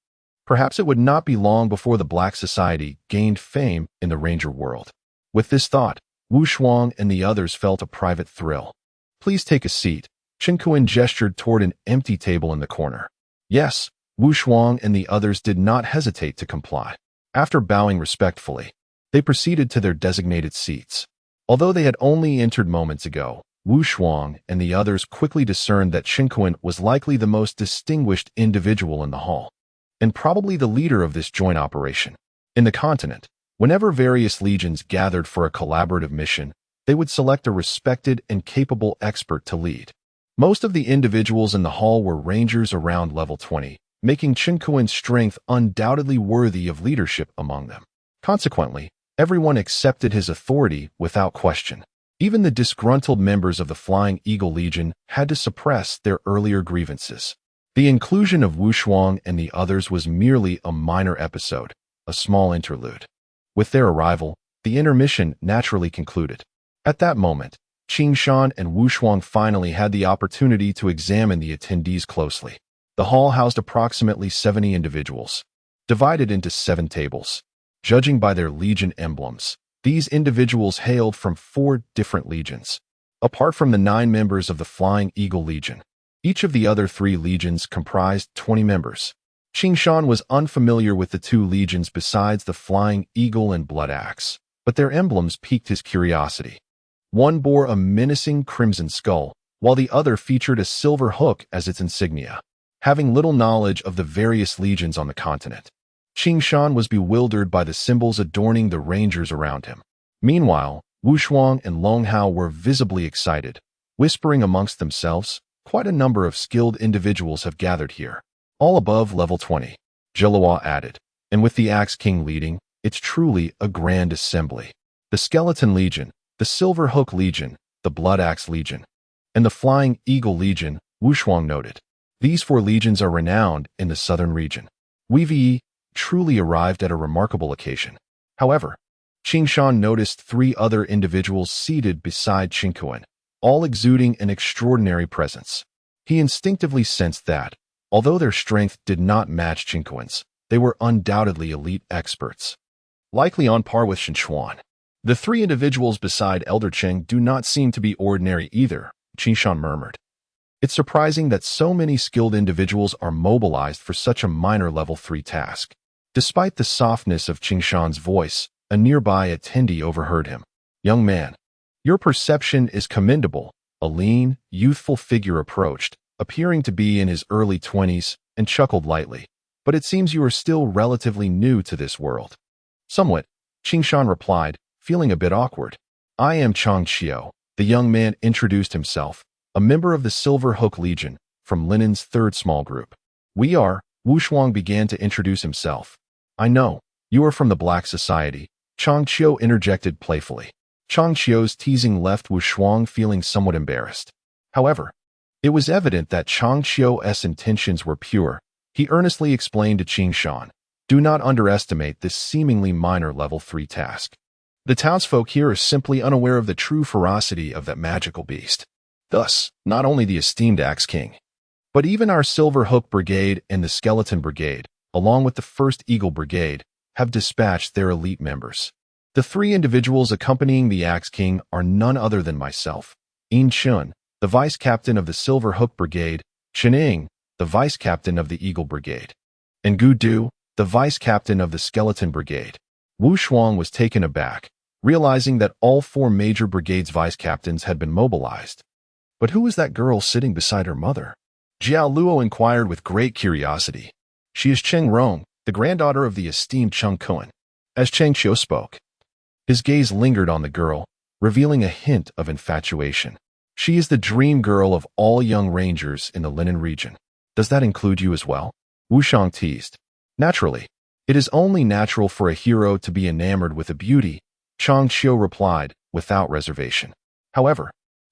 Perhaps it would not be long before the Black Society gained fame in the Ranger world. With this thought, Wu Shuang and the others felt a private thrill. "Please take a seat." Xuanyuan gestured toward an empty table in the corner. "Yes." Wu Shuang and the others did not hesitate to comply. After bowing respectfully, they proceeded to their designated seats. Although they had only entered moments ago, Wu Shuang and the others quickly discerned that Xuanyuan was likely the most distinguished individual in the hall, and probably the leader of this joint operation. In the continent, whenever various legions gathered for a collaborative mission, they would select a respected and capable expert to lead. Most of the individuals in the hall were rangers around level 20, making Xuanyuan's strength undoubtedly worthy of leadership among them. Consequently, everyone accepted his authority without question. Even the disgruntled members of the Flying Eagle Legion had to suppress their earlier grievances. The inclusion of Wu Shuang and the others was merely a minor episode, a small interlude. With their arrival, the intermission naturally concluded. At that moment, Qing Shan and Wu Shuang finally had the opportunity to examine the attendees closely. The hall housed approximately 70 individuals, divided into 7 tables. Judging by their legion emblems, these individuals hailed from 4 different legions. Apart from the 9 members of the Flying Eagle Legion, each of the other 3 legions comprised 20 members. Qing Shan was unfamiliar with the 2 legions besides the Flying Eagle and Blood Axe, but their emblems piqued his curiosity. One bore a menacing crimson skull, while the other featured a silver hook as its insignia. Having little knowledge of the various legions on the continent, Qing Shan was bewildered by the symbols adorning the rangers around him. Meanwhile, Wu Shuang and Long Hao were visibly excited, whispering amongst themselves, "Quite a number of skilled individuals have gathered here, all above level 20. Zhilua added, "And with the Axe King leading, it's truly a grand assembly. The Skeleton Legion, the Silver Hook Legion, the Blood Axe Legion, and the Flying Eagle Legion," Wu Shuang noted. "These 4 legions are renowned in the southern region. We've truly arrived at a remarkable occasion." However, Qing Shan noticed 3 other individuals seated beside Xuanyuan, all exuding an extraordinary presence. He instinctively sensed that, although their strength did not match Xuanyuan's, they were undoubtedly elite experts, likely on par with Xuanyuan. "The 3 individuals beside Elder Cheng do not seem to be ordinary either," Qing Shan murmured. "It's surprising that so many skilled individuals are mobilized for such a minor level 3 task." Despite the softness of Qing Shan's voice, a nearby attendee overheard him. "Young man, your perception is commendable." A lean, youthful figure approached, appearing to be in his early 20s, and chuckled lightly. "But it seems you are still relatively new to this world." "Somewhat," Qing Shan replied, feeling a bit awkward. "I am Chang Qiu." The young man introduced himself, a member of the Silver Hook Legion, from Linen's 3rd small group. "We are," Wu Shuang began to introduce himself. "I know, you are from the Black Society," Chang Qiu interjected playfully. Chang Qiu's teasing left Wu Shuang feeling somewhat embarrassed. However, it was evident that Chang Qiu's intentions were pure. He earnestly explained to Qing Shan, "Do not underestimate this seemingly minor level 3 task. The townsfolk here are simply unaware of the true ferocity of that magical beast. Thus, not only the esteemed Axe King, but even our Silver Hook Brigade and the Skeleton Brigade, along with the 1st Eagle Brigade, have dispatched their elite members. The 3 individuals accompanying the Axe King are none other than myself, Yin Chun, the Vice Captain of the Silver Hook Brigade, Chen Ying, the Vice Captain of the Eagle Brigade, and Gu Du, the Vice Captain of the Skeleton Brigade." Wu Shuang was taken aback, realizing that all 4 major brigades' vice captains had been mobilized. But who was that girl sitting beside her mother? Jiao Luo inquired with great curiosity. "She is Cheng Rong, the granddaughter of the esteemed Cheng Kuan." As Cheng Qiu spoke, his gaze lingered on the girl, revealing a hint of infatuation. "She is the dream girl of all young rangers in the Linen region. Does that include you as well?" Wu Shuang teased. "Naturally. It is only natural for a hero to be enamored with a beauty," Chang Qiu replied, without reservation. However,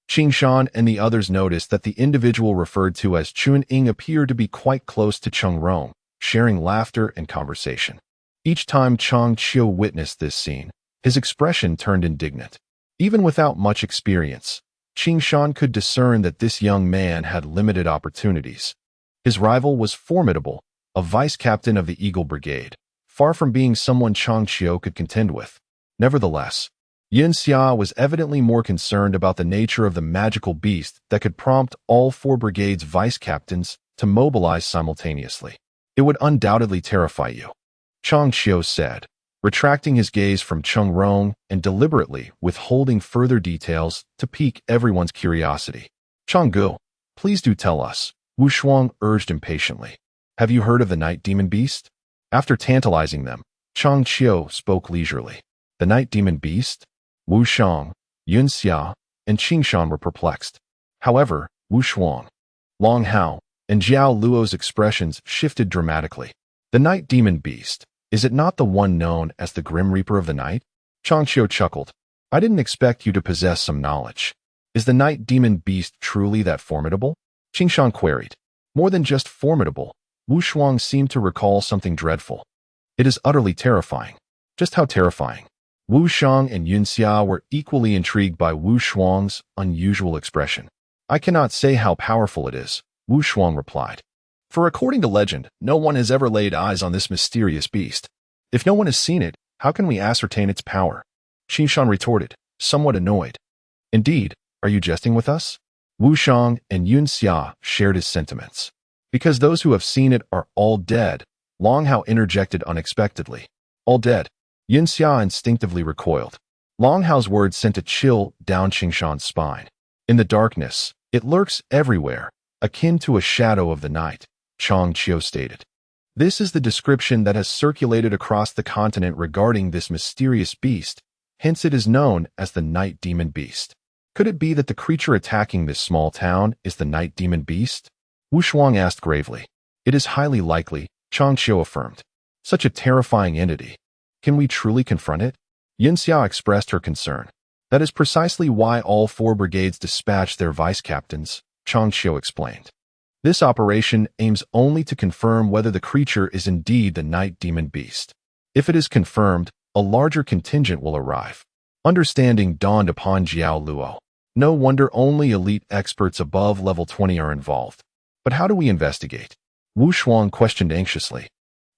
Qing Shan and the others noticed that the individual referred to as Chun Ying appeared to be quite close to Cheng Rong, sharing laughter and conversation. Each time Chang Qiu witnessed this scene, his expression turned indignant. Even without much experience, Qing Shan could discern that this young man had limited opportunities. His rival was formidable, a vice captain of the Eagle Brigade, far from being someone Chang Qiu could contend with. Nevertheless, Yin Xia was evidently more concerned about the nature of the magical beast that could prompt all 4 brigades' vice-captains to mobilize simultaneously. It would undoubtedly terrify you, Chang Qiu said, retracting his gaze from Cheng Rong and deliberately withholding further details to pique everyone's curiosity. Changgu, please do tell us, Wu Shuang urged impatiently. Have you heard of the night demon beast? After tantalizing them, Chang Qiu spoke leisurely. The night demon beast? Wu Shang, Yun Xia, and Qing Shan were perplexed. However, Wu Shuang, Long Hao, and Jiao Luo's expressions shifted dramatically. The night demon beast, is it not the one known as the Grim Reaper of the Night? Chang Qiu chuckled. I didn't expect you to possess some knowledge. Is the night demon beast truly that formidable? Qing Shan queried. More than just formidable, Wu Shuang seemed to recall something dreadful. It is utterly terrifying. Just how terrifying? Wu Shang and Yun Xia were equally intrigued by Wu Shuang's unusual expression. I cannot say how powerful it is, Wu Shuang replied. For according to legend, no one has ever laid eyes on this mysterious beast. If no one has seen it, how can we ascertain its power? Qing Shan retorted, somewhat annoyed. Indeed, are you jesting with us? Wu Shang and Yun Xia shared his sentiments. Because those who have seen it are all dead, Long Hao interjected unexpectedly. All dead. Yun Xia instinctively recoiled. Long Hao's words sent a chill down Qing Shan's spine. In the darkness, it lurks everywhere, akin to a shadow of the night, Chang Qiu stated. This is the description that has circulated across the continent regarding this mysterious beast, hence it is known as the night demon beast. Could it be that the creature attacking this small town is the night demon beast? Wu Shuang asked gravely. It is highly likely, Chang Qiu affirmed. Such a terrifying entity. Can we truly confront it? Yin Xia expressed her concern. That is precisely why all 4 brigades dispatched their vice-captains, Chang Qiu explained. This operation aims only to confirm whether the creature is indeed the night demon beast. If it is confirmed, a larger contingent will arrive. Understanding dawned upon Jiao Luo. No wonder only elite experts above level 20 are involved. But how do we investigate? Wu Shuang questioned anxiously.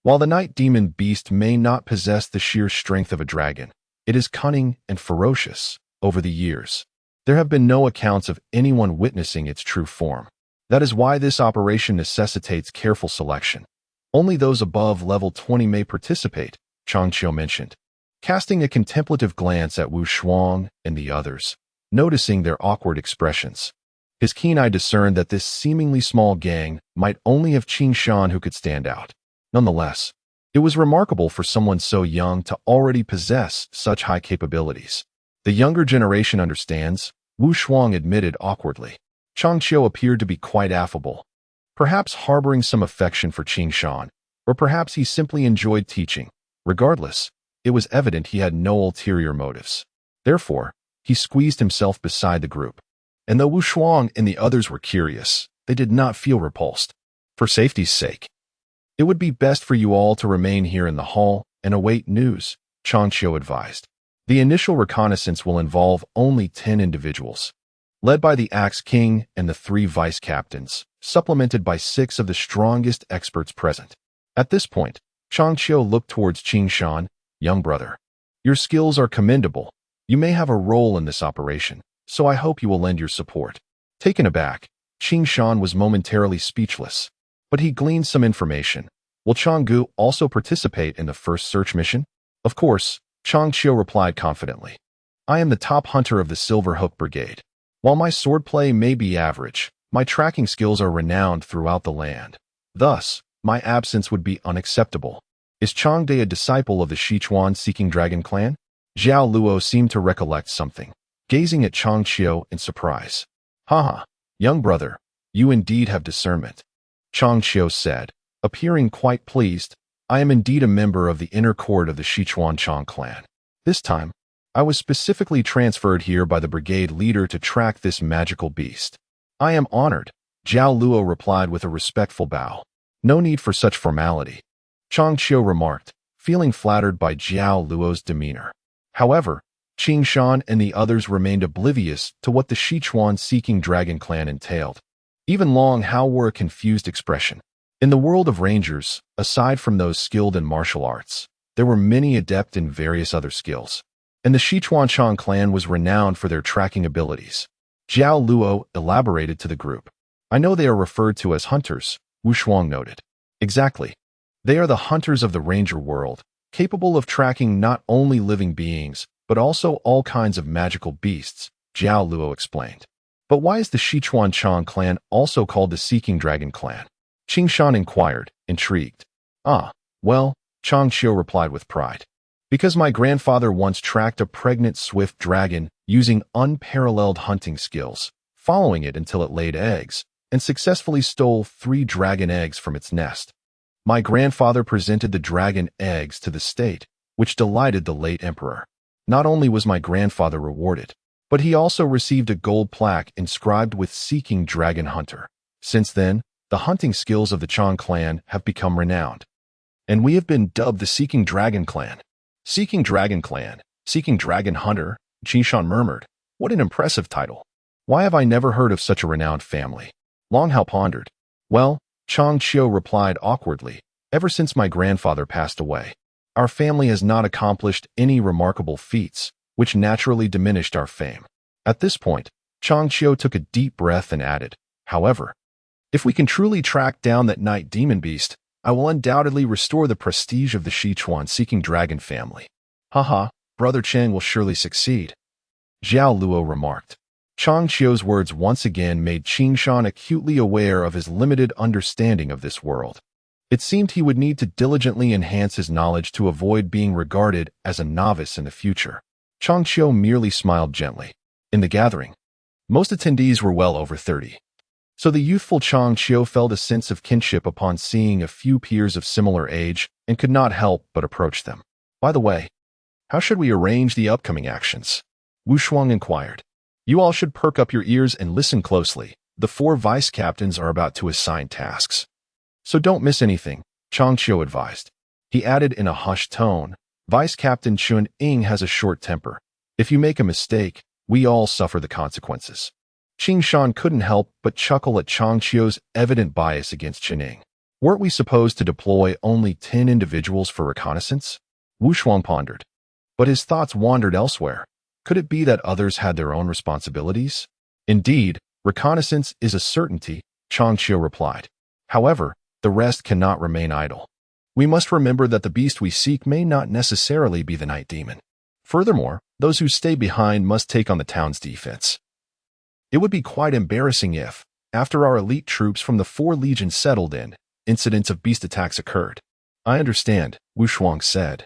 While the night demon beast may not possess the sheer strength of a dragon, it is cunning and ferocious. Over the years, there have been no accounts of anyone witnessing its true form. That is why this operation necessitates careful selection. Only those above level 20 may participate, Chang Qiu mentioned. Casting a contemplative glance at Wu Shuang and the others, noticing their awkward expressions, his keen eye discerned that this seemingly small gang might only have Qing Shan who could stand out. Nonetheless, it was remarkable for someone so young to already possess such high capabilities. The younger generation understands, Wu Shuang admitted awkwardly. Chang Qiu appeared to be quite affable, perhaps harboring some affection for Qing Shan, or perhaps he simply enjoyed teaching. Regardless, it was evident he had no ulterior motives. Therefore, he squeezed himself beside the group. And though Wu Shuang and the others were curious, they did not feel repulsed. For safety's sake, it would be best for you all to remain here in the hall and await news, Chang Qiu advised. The initial reconnaissance will involve only 10 individuals, led by the Axe King and the 3 vice-captains, supplemented by 6 of the strongest experts present. At this point, Chang Qiu looked towards Qing Shan. Young brother, your skills are commendable. You may have a role in this operation, so I hope you will lend your support. Taken aback, Qing Shan was momentarily speechless, but he gleaned some information. Will Changgu also participate in the first search mission? Of course, Chang Qiu replied confidently. I am the top hunter of the Silver Hook Brigade. While my swordplay may be average, my tracking skills are renowned throughout the land. Thus, my absence would be unacceptable. Is Changde a disciple of the Sichuan Seeking Dragon clan? Jiao Luo seemed to recollect something, gazing at Chang Qiu in surprise. Haha, young brother, you indeed have discernment, Chang Qiu said, appearing quite pleased. I am indeed a member of the inner court of the Sichuan Chang clan. This time, I was specifically transferred here by the brigade leader to track this magical beast. I am honored, Jiao Luo replied with a respectful bow. No need for such formality, Chang Qiu remarked, feeling flattered by Jiao Luo's demeanor. However, Qing Shan and the others remained oblivious to what the Sichuan Seeking Dragon clan entailed. Even Long Hao wore a confused expression. In the world of rangers, aside from those skilled in martial arts, there were many adept in various other skills. and the Sichuan clan was renowned for their tracking abilities. Zhao Luo elaborated to the group. I know they are referred to as hunters, Wu Shuang noted. Exactly. They are the hunters of the ranger world, capable of tracking not only living beings, but also all kinds of magical beasts, Zhao Luo explained. But why is the Sichuan clan also called the Seeking Dragon clan? Qing Shan inquired, intrigued. Well, Chang Qiu replied with pride. Because my grandfather once tracked a pregnant swift dragon using unparalleled hunting skills, following it until it laid eggs, and successfully stole 3 dragon eggs from its nest. My grandfather presented the dragon eggs to the state, which delighted the late emperor. Not only was my grandfather rewarded, but he also received a gold plaque inscribed with Seeking Dragon Hunter. Since then, the hunting skills of the Chang clan have become renowned. And we have been dubbed the Seeking Dragon clan. Seeking Dragon clan, Seeking Dragon Hunter, Qingshan murmured. What an impressive title. Why have I never heard of such a renowned family? Long Hao pondered. Well, Chang Qiu replied awkwardly, ever since my grandfather passed away, our family has not accomplished any remarkable feats, which naturally diminished our fame. At this point, Chang Qiu took a deep breath and added, however, if we can truly track down that night demon beast, I will undoubtedly restore the prestige of the Sichuan Seeking Dragon family. Haha, Brother Cheng will surely succeed. Zhao Luo remarked. Chang Qiu's words once again made Qing Shan acutely aware of his limited understanding of this world. It seemed he would need to diligently enhance his knowledge to avoid being regarded as a novice in the future. Chang Qiu merely smiled gently. In the gathering, most attendees were well over 30. So the youthful Chang Qiu felt a sense of kinship upon seeing a few peers of similar age and could not help but approach them. By the way, how should we arrange the upcoming actions? Wu Shuang inquired. You all should perk up your ears and listen closely. The 4 vice captains are about to assign tasks. So don't miss anything, Chang Qiu advised. He added in a hushed tone, Vice Captain Chun Ying has a short temper. If you make a mistake, we all suffer the consequences. Qing Shan couldn't help but chuckle at Chang Qiu's evident bias against Chun Ying. Weren't we supposed to deploy only 10 individuals for reconnaissance? Wu Shuang pondered. But his thoughts wandered elsewhere. Could it be that others had their own responsibilities? Indeed, reconnaissance is a certainty, Chang Qiu replied. However, the rest cannot remain idle. We must remember that the beast we seek may not necessarily be the night demon. Furthermore, those who stay behind must take on the town's defense. It would be quite embarrassing if, after our elite troops from the 4 legions settled in, incidents of beast attacks occurred. I understand, Wu Shuang said,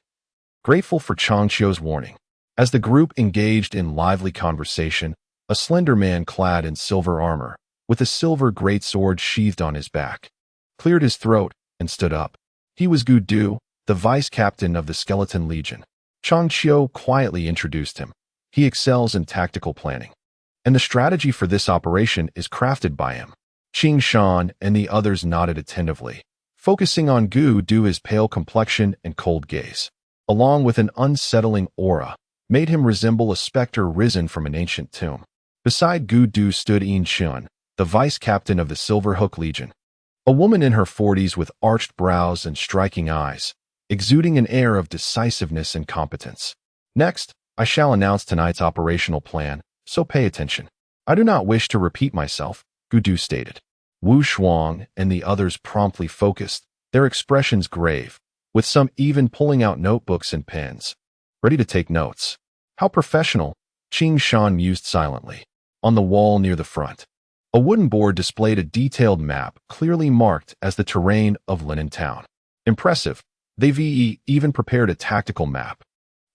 grateful for Chang Qiu's warning. As the group engaged in lively conversation, a slender man clad in silver armor, with a silver great sword sheathed on his back, cleared his throat and stood up. He was Gu Du, the vice captain of the Skeleton Legion. Chang Qiu quietly introduced him. He excels in tactical planning, and the strategy for this operation is crafted by him. Qing Shan and the others nodded attentively, focusing on Gu Du's pale complexion and cold gaze, along with an unsettling aura, made him resemble a specter risen from an ancient tomb. Beside Gu Du stood Yin Chun, the vice captain of the Silver Hook Legion, a woman in her 40s with arched brows and striking eyes, exuding an air of decisiveness and competence. Next, I shall announce tonight's operational plan, so pay attention. I do not wish to repeat myself, Gu Du stated. Wu Shuang and the others promptly focused, their expressions grave, with some even pulling out notebooks and pens, ready to take notes. How professional, Qing Shan mused silently. On the wall near the front, a wooden board displayed a detailed map clearly marked as the terrain of Linen Town. Impressive. They even prepared a tactical map,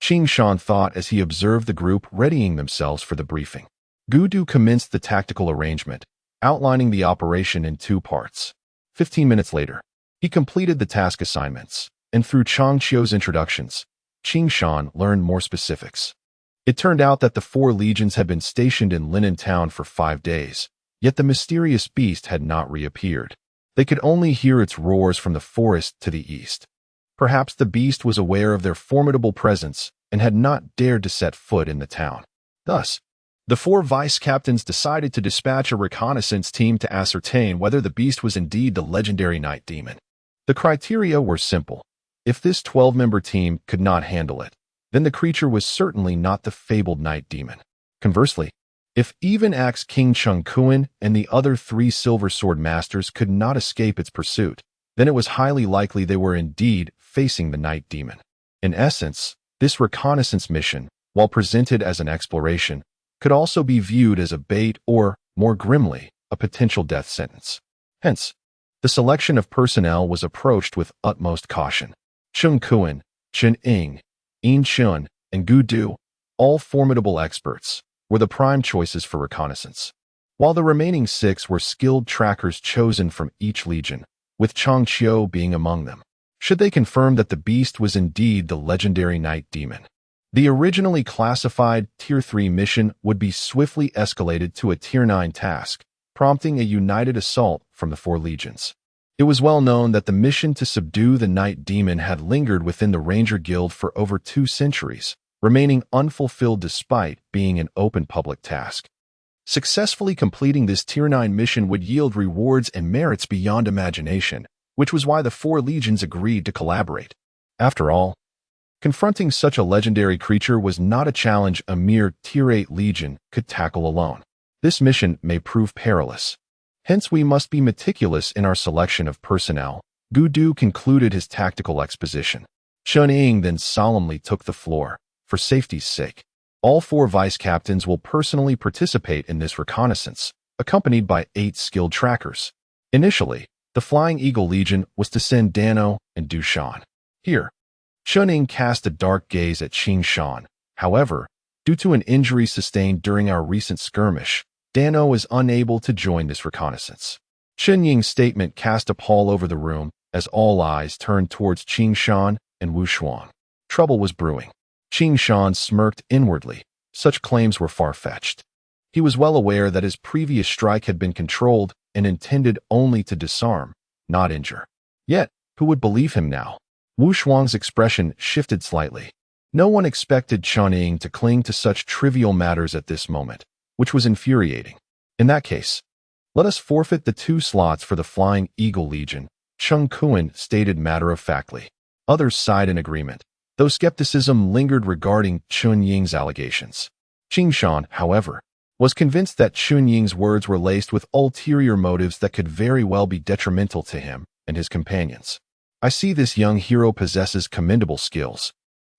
Qing Shan thought as he observed the group readying themselves for the briefing. Gu Du commenced the tactical arrangement, outlining the operation in 2 parts. 15 minutes later, he completed the task assignments, and through Chang Qiu's introductions, Qing Shan learned more specifics. It turned out that the 4 legions had been stationed in Linen Town for 5 days, yet the mysterious beast had not reappeared. They could only hear its roars from the forest to the east. Perhaps the beast was aware of their formidable presence and had not dared to set foot in the town. Thus, the 4 vice captains decided to dispatch a reconnaissance team to ascertain whether the beast was indeed the legendary night demon. The criteria were simple. If this 12-member team could not handle it, then the creature was certainly not the fabled night demon. Conversely, if even King Xuanyuan and the other 3 silver sword masters could not escape its pursuit, then it was highly likely they were indeed facing the night demon. In essence, this reconnaissance mission, while presented as an exploration, could also be viewed as a bait or, more grimly, a potential death sentence. Hence, the selection of personnel was approached with utmost caution. Xuanyuan, Chen Ying, Yin Shun, and Gu Du, all formidable experts, were the prime choices for reconnaissance, while the remaining 6 were skilled trackers chosen from each legion, with Chang Qiu being among them. Should they confirm that the beast was indeed the legendary night demon, the originally classified Tier 3 mission would be swiftly escalated to a Tier 9 task, prompting a united assault from the 4 legions. It was well known that the mission to subdue the night demon had lingered within the Ranger Guild for over 2 centuries, remaining unfulfilled despite being an open public task. Successfully completing this Tier 9 mission would yield rewards and merits beyond imagination, which was why the 4 legions agreed to collaborate. After all, confronting such a legendary creature was not a challenge a mere Tier 8 legion could tackle alone. This mission may prove perilous. Hence, we must be meticulous in our selection of personnel. Gu Du concluded his tactical exposition. Chen Ying then solemnly took the floor. For safety's sake, all 4 vice captains will personally participate in this reconnaissance, accompanied by 8 skilled trackers. Initially, the Flying Eagle Legion was to send Dano and Du Shan. Here, Chen Ying cast a dark gaze at Qing Shan. However, due to an injury sustained during our recent skirmish, Dano is unable to join this reconnaissance. Chen Ying's statement cast a pall over the room as all eyes turned towards Qing Shan and Wu Shuang. Trouble was brewing. Qing Shan smirked inwardly. Such claims were far-fetched. He was well aware that his previous strike had been controlled and intended only to disarm, not injure. Yet, who would believe him now? Wu Shuang's expression shifted slightly. No one expected Chen Ying to cling to such trivial matters at this moment, which was infuriating. In that case, let us forfeit the 2 slots for the Flying Eagle Legion, Xuanyuan stated matter-of-factly. Others sighed in agreement, though skepticism lingered regarding Chen Ying's allegations. Qing Shan, however, was convinced that Chen Ying's words were laced with ulterior motives that could very well be detrimental to him and his companions. I see this young hero possesses commendable skills,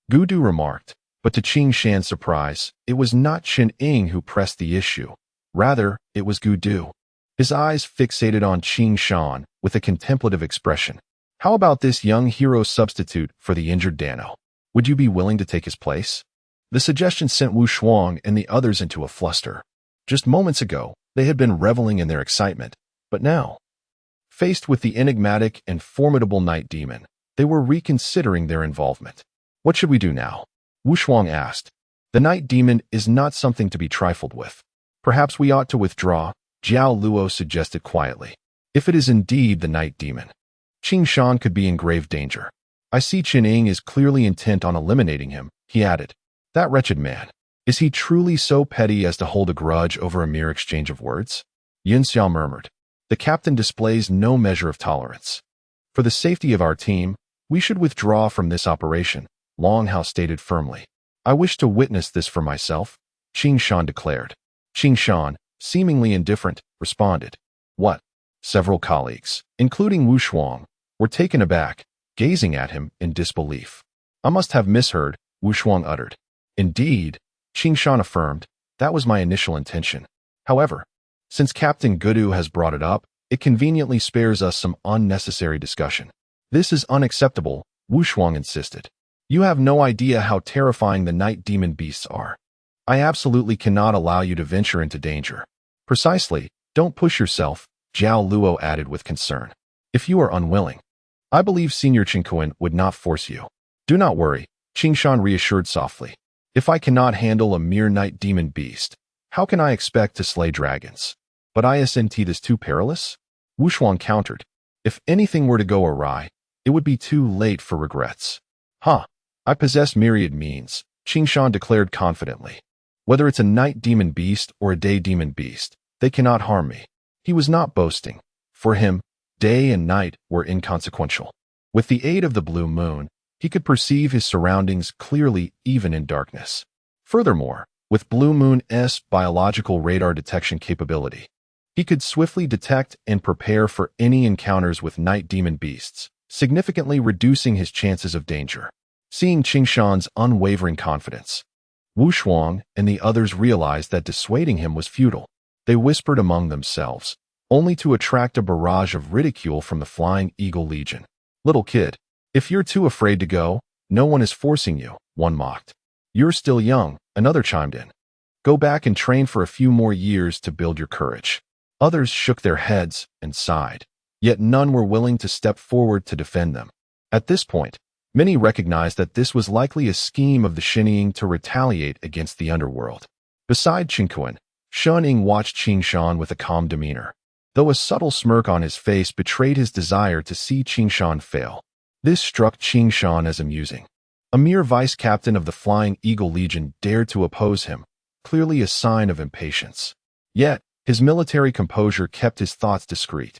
Gu Du remarked, but to Qing Shan's surprise, it was not Chen Ying who pressed the issue. Rather, it was Gu Du. His eyes fixated on Qing Shan with a contemplative expression. How about this young hero substitute for the injured Dano? Would you be willing to take his place? The suggestion sent Wu Shuang and the others into a fluster. Just moments ago, they had been reveling in their excitement, but now, faced with the enigmatic and formidable night demon, they were reconsidering their involvement. What should we do now? Wu Shuang asked. The night demon is not something to be trifled with. Perhaps we ought to withdraw, Jiao Luo suggested quietly. If it is indeed the night demon, Qing Shan could be in grave danger. I see Chen Ying is clearly intent on eliminating him, he added. That wretched man. Is he truly so petty as to hold a grudge over a mere exchange of words? Yun Xiao murmured. The captain displays no measure of tolerance. For the safety of our team, we should withdraw from this operation, Long Hao stated firmly. I wish to witness this for myself, Qing Shan declared. Qing Shan, seemingly indifferent, responded. What? Several colleagues, including Wu Shuang, were taken aback, gazing at him in disbelief. I must have misheard, Wu Shuang uttered. Indeed, Qing Shan affirmed, that was my initial intention. However, since Captain Gudu has brought it up, it conveniently spares us some unnecessary discussion. This is unacceptable, Wu Shuang insisted. You have no idea how terrifying the night demon beasts are. I absolutely cannot allow you to venture into danger. Precisely, don't push yourself, Jiao Luo added with concern. If you are unwilling, I believe Senior Qingkuan would not force you. Do not worry, Qing Shan reassured softly. If I cannot handle a mere night demon beast, how can I expect to slay dragons? But isn't this too perilous? Wu Shuang countered. If anything were to go awry, it would be too late for regrets. I possess myriad means, Qing Shan declared confidently. Whether it's a night demon beast or a day demon beast, they cannot harm me. He was not boasting. For him, day and night were inconsequential. With the aid of the blue moon, he He could perceive his surroundings clearly even in darkness. Furthermore, with Blue Moon's biological radar detection capability, he could swiftly detect and prepare for any encounters with night demon beasts, significantly reducing his chances of danger. Seeing Qing Shan's unwavering confidence, Wu Shuang and the others realized that dissuading him was futile. They whispered among themselves, only to attract a barrage of ridicule from the Flying Eagle Legion. "Little kid, if you're too afraid to go, no one is forcing you," one mocked. "You're still young," another chimed in. "Go back and train for a few more years to build your courage." Others shook their heads and sighed, yet none were willing to step forward to defend them. At this point, many recognized that this was likely a scheme of the Shinying to retaliate against the underworld. Beside Qingquan, Xuanyuan watched Qing Shan with a calm demeanor, though a subtle smirk on his face betrayed his desire to see Qing Shan fail. This struck Qing Shan as amusing. A mere vice captain of the Flying Eagle Legion dared to oppose him, clearly a sign of impatience. Yet, his military composure kept his thoughts discreet.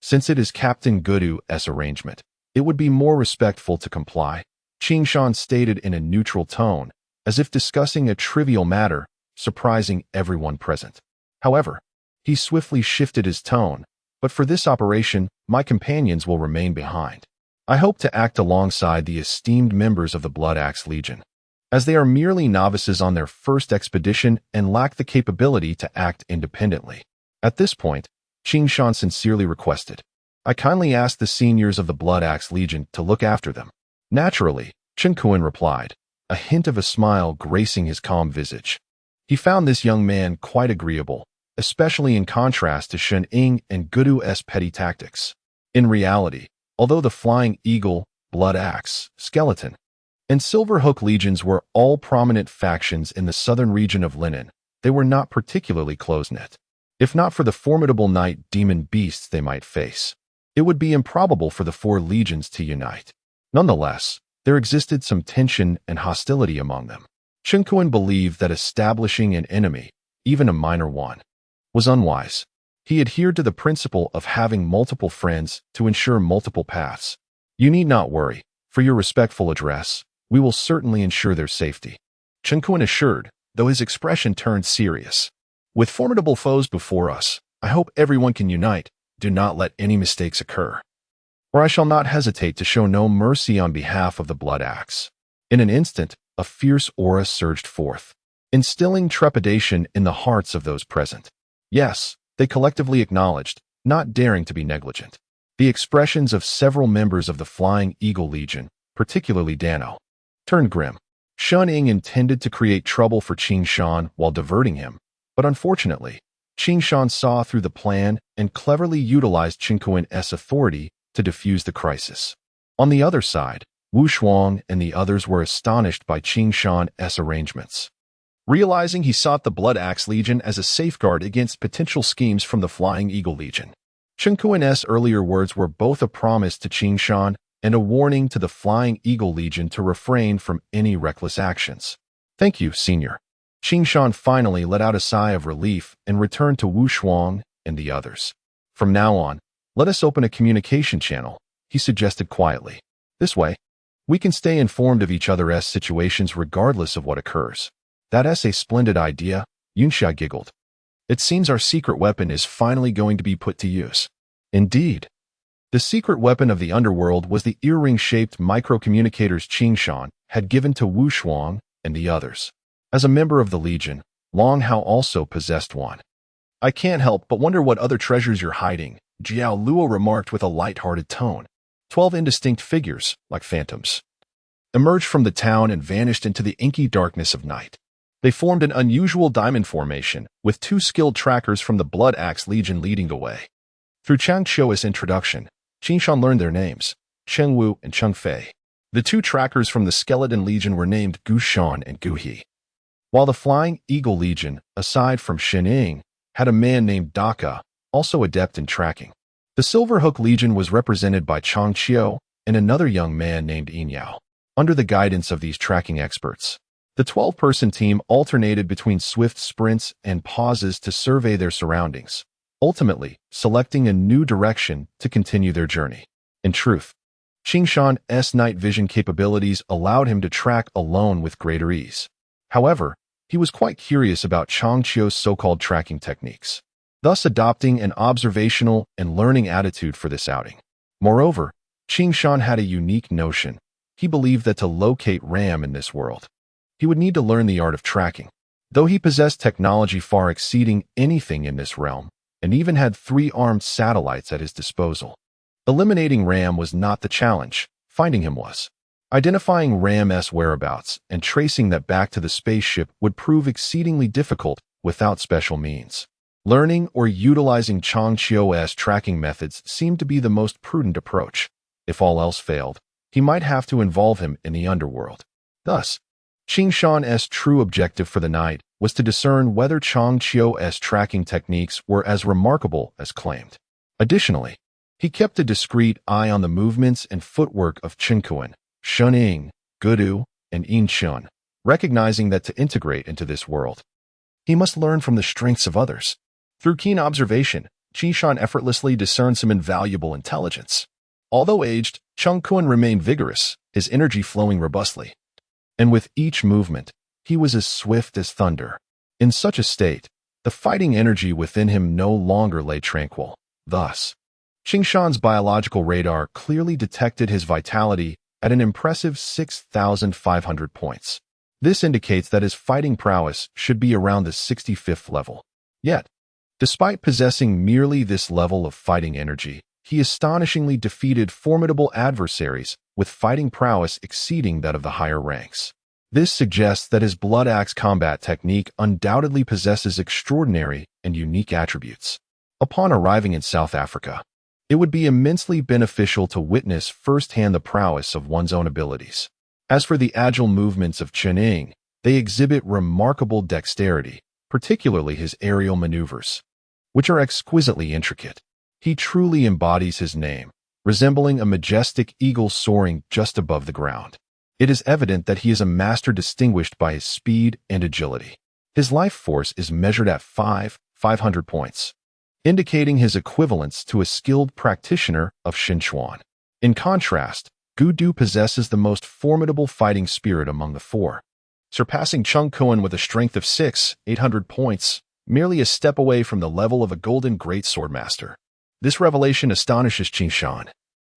Since it is Captain Gudu's arrangement, it would be more respectful to comply, Qing Shan stated in a neutral tone, as if discussing a trivial matter, surprising everyone present. However, he swiftly shifted his tone, "But for this operation, my companions will remain behind. I hope to act alongside the esteemed members of the Blood Axe Legion, as they are merely novices on their first expedition and lack the capability to act independently." At this point, Qing Shan sincerely requested, "I kindly ask the seniors of the Blood Axe Legion to look after them." "Naturally," Qingquan replied, a hint of a smile gracing his calm visage. He found this young man quite agreeable, especially in contrast to Xuanyuan and Gudu's petty tactics. In reality, although the Flying Eagle, Blood Axe, Skeleton, and Silverhook legions were all prominent factions in the southern region of Linen, they were not particularly close-knit. If not for the formidable night demon beasts they might face, it would be improbable for the four legions to unite. Nonetheless, there existed some tension and hostility among them. Qingquan believed that establishing an enemy, even a minor one, was unwise. He adhered to the principle of having multiple friends to ensure multiple paths. "You need not worry. For your respectful address, we will certainly ensure their safety," Qingquan assured, though his expression turned serious. "With formidable foes before us, I hope everyone can unite. Do not let any mistakes occur, or I shall not hesitate to show no mercy on behalf of the Blood Axe." In an instant, a fierce aura surged forth, instilling trepidation in the hearts of those present. Yes, they collectively acknowledged, not daring to be negligent, the expressions of several members of the Flying Eagle Legion, particularly Dano, turned grim. Xuanyuan intended to create trouble for Qing Shan while diverting him, but unfortunately, Qing Shan saw through the plan and cleverly utilized Qingquan's authority to defuse the crisis. On the other side, Wu Shuang and the others were astonished by Qing Shan's arrangements. Realizing he sought the Blood Axe Legion as a safeguard against potential schemes from the Flying Eagle Legion, Qingquan's earlier words were both a promise to Qing Shan and a warning to the Flying Eagle Legion to refrain from any reckless actions. "Thank you, Senior." Qing Shan finally let out a sigh of relief and returned to Wu Shuang and the others. "From now on, let us open a communication channel," he suggested quietly. "This way, we can stay informed of each other's situations regardless of what occurs." "That's a splendid idea," Yunxia giggled. "It seems our secret weapon is finally going to be put to use." Indeed. The secret weapon of the underworld was the earring-shaped microcommunicators Qing Shan had given to Wu Shuang and the others. As a member of the Legion, Long Hao also possessed one. "I can't help but wonder what other treasures you're hiding," Jiao Luo remarked with a light-hearted tone. 12 indistinct figures, like phantoms, emerged from the town and vanished into the inky darkness of night. They formed an unusual diamond formation, with 2 skilled trackers from the Blood Axe Legion leading the way. Through Chang Qiu's introduction, Qing Shan learned their names, Cheng Wu and Cheng Fei. The 2 trackers from the Skeleton Legion were named Gu Shan and Gu He, while the Flying Eagle Legion, aside from Xuanyuan, had a man named Daka, also adept in tracking. The Silverhook Legion was represented by Chang Qiu and another young man named Yin Yao. Under the guidance of these tracking experts, the 12-person team alternated between swift sprints and pauses to survey their surroundings, ultimately selecting a new direction to continue their journey. In truth, Qingshan's night vision capabilities allowed him to track alone with greater ease. However, he was quite curious about Changqiu's so-called tracking techniques, thus adopting an observational and learning attitude for this outing. Moreover, Qingshan had a unique notion. He believed that to locate Ram in this world, he would need to learn the art of tracking. Though he possessed technology far exceeding anything in this realm, and even had 3 armed satellites at his disposal, eliminating Ram was not the challenge, finding him was. Identifying Ram's whereabouts and tracing that back to the spaceship would prove exceedingly difficult without special means. Learning or utilizing Changqiu's tracking methods seemed to be the most prudent approach. If all else failed, he might have to involve him in the underworld. Thus, Qingshan's true objective for the night was to discern whether Changqiu's tracking techniques were as remarkable as claimed. Additionally, he kept a discreet eye on the movements and footwork of Xuanyuan, Shening, Gudu, and Yinchun, recognizing that to integrate into this world, he must learn from the strengths of others. Through keen observation, Qingshan effortlessly discerned some invaluable intelligence. Although aged, Xuanyuan remained vigorous, his energy flowing robustly. And with each movement, he was as swift as thunder. In such a state, the fighting energy within him no longer lay tranquil. Thus, Qingshan's biological radar clearly detected his vitality at an impressive 6,500 points. This indicates that his fighting prowess should be around the 65th level. Yet, despite possessing merely this level of fighting energy, he astonishingly defeated formidable adversaries with fighting prowess exceeding that of the higher ranks. This suggests that his blood axe combat technique undoubtedly possesses extraordinary and unique attributes. Upon arriving in South Africa, it would be immensely beneficial to witness firsthand the prowess of one's own abilities. As for the agile movements of Shening, they exhibit remarkable dexterity, particularly his aerial maneuvers, which are exquisitely intricate. He truly embodies his name, resembling a majestic eagle soaring just above the ground. It is evident that he is a master distinguished by his speed and agility. His life force is measured at 500 points, indicating his equivalence to a skilled practitioner of Xinchuan. In contrast, Gudu possesses the most formidable fighting spirit among the 4, surpassing Xuanyuan with a strength of 800 points, merely a step away from the level of a golden great sword master. This revelation astonishes Qingshan,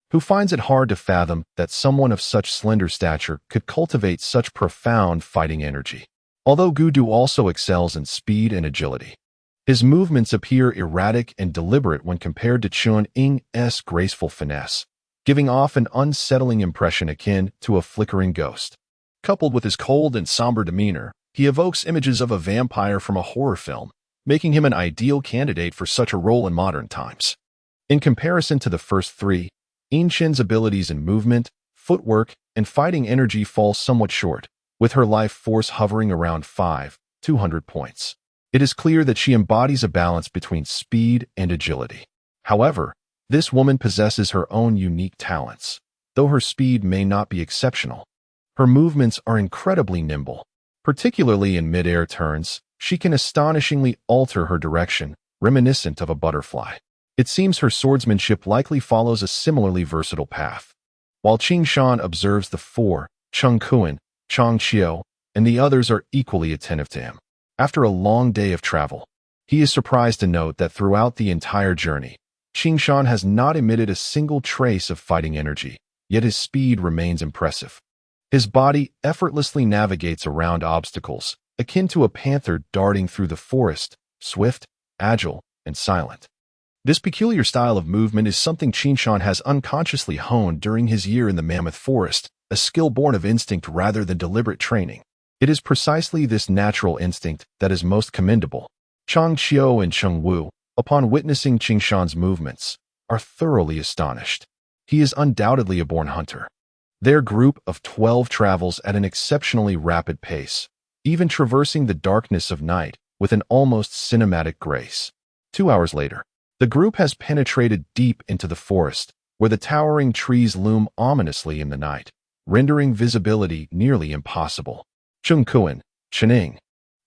who finds it hard to fathom that someone of such slender stature could cultivate such profound fighting energy. Although Gudu also excels in speed and agility, his movements appear erratic and deliberate when compared to Xuanyuan's graceful finesse, giving off an unsettling impression akin to a flickering ghost. Coupled with his cold and somber demeanor, he evokes images of a vampire from a horror film, making him an ideal candidate for such a role in modern times. In comparison to the first 3, Yinchen's abilities in movement, footwork, and fighting energy fall somewhat short, with her life force hovering around 200 points. It is clear that she embodies a balance between speed and agility. However, this woman possesses her own unique talents. Though her speed may not be exceptional, her movements are incredibly nimble. Particularly in mid-air turns, she can astonishingly alter her direction, reminiscent of a butterfly. It seems her swordsmanship likely follows a similarly versatile path. While Qingshan observes the 4, Xuanyuan, Changqiu, and the others are equally attentive to him. After a long day of travel, he is surprised to note that throughout the entire journey, Qingshan has not emitted a single trace of fighting energy, yet his speed remains impressive. His body effortlessly navigates around obstacles, akin to a panther darting through the forest, swift, agile, and silent. This peculiar style of movement is something Qingshan has unconsciously honed during his year in the Mammoth Forest, a skill born of instinct rather than deliberate training. It is precisely this natural instinct that is most commendable. Changqiu and Chengwu, upon witnessing Qingshan's movements, are thoroughly astonished. He is undoubtedly a born hunter. Their group of 12 travels at an exceptionally rapid pace, even traversing the darkness of night with an almost cinematic grace. 2 hours later, the group has penetrated deep into the forest, where the towering trees loom ominously in the night, rendering visibility nearly impossible. Xuanyuan, Shening,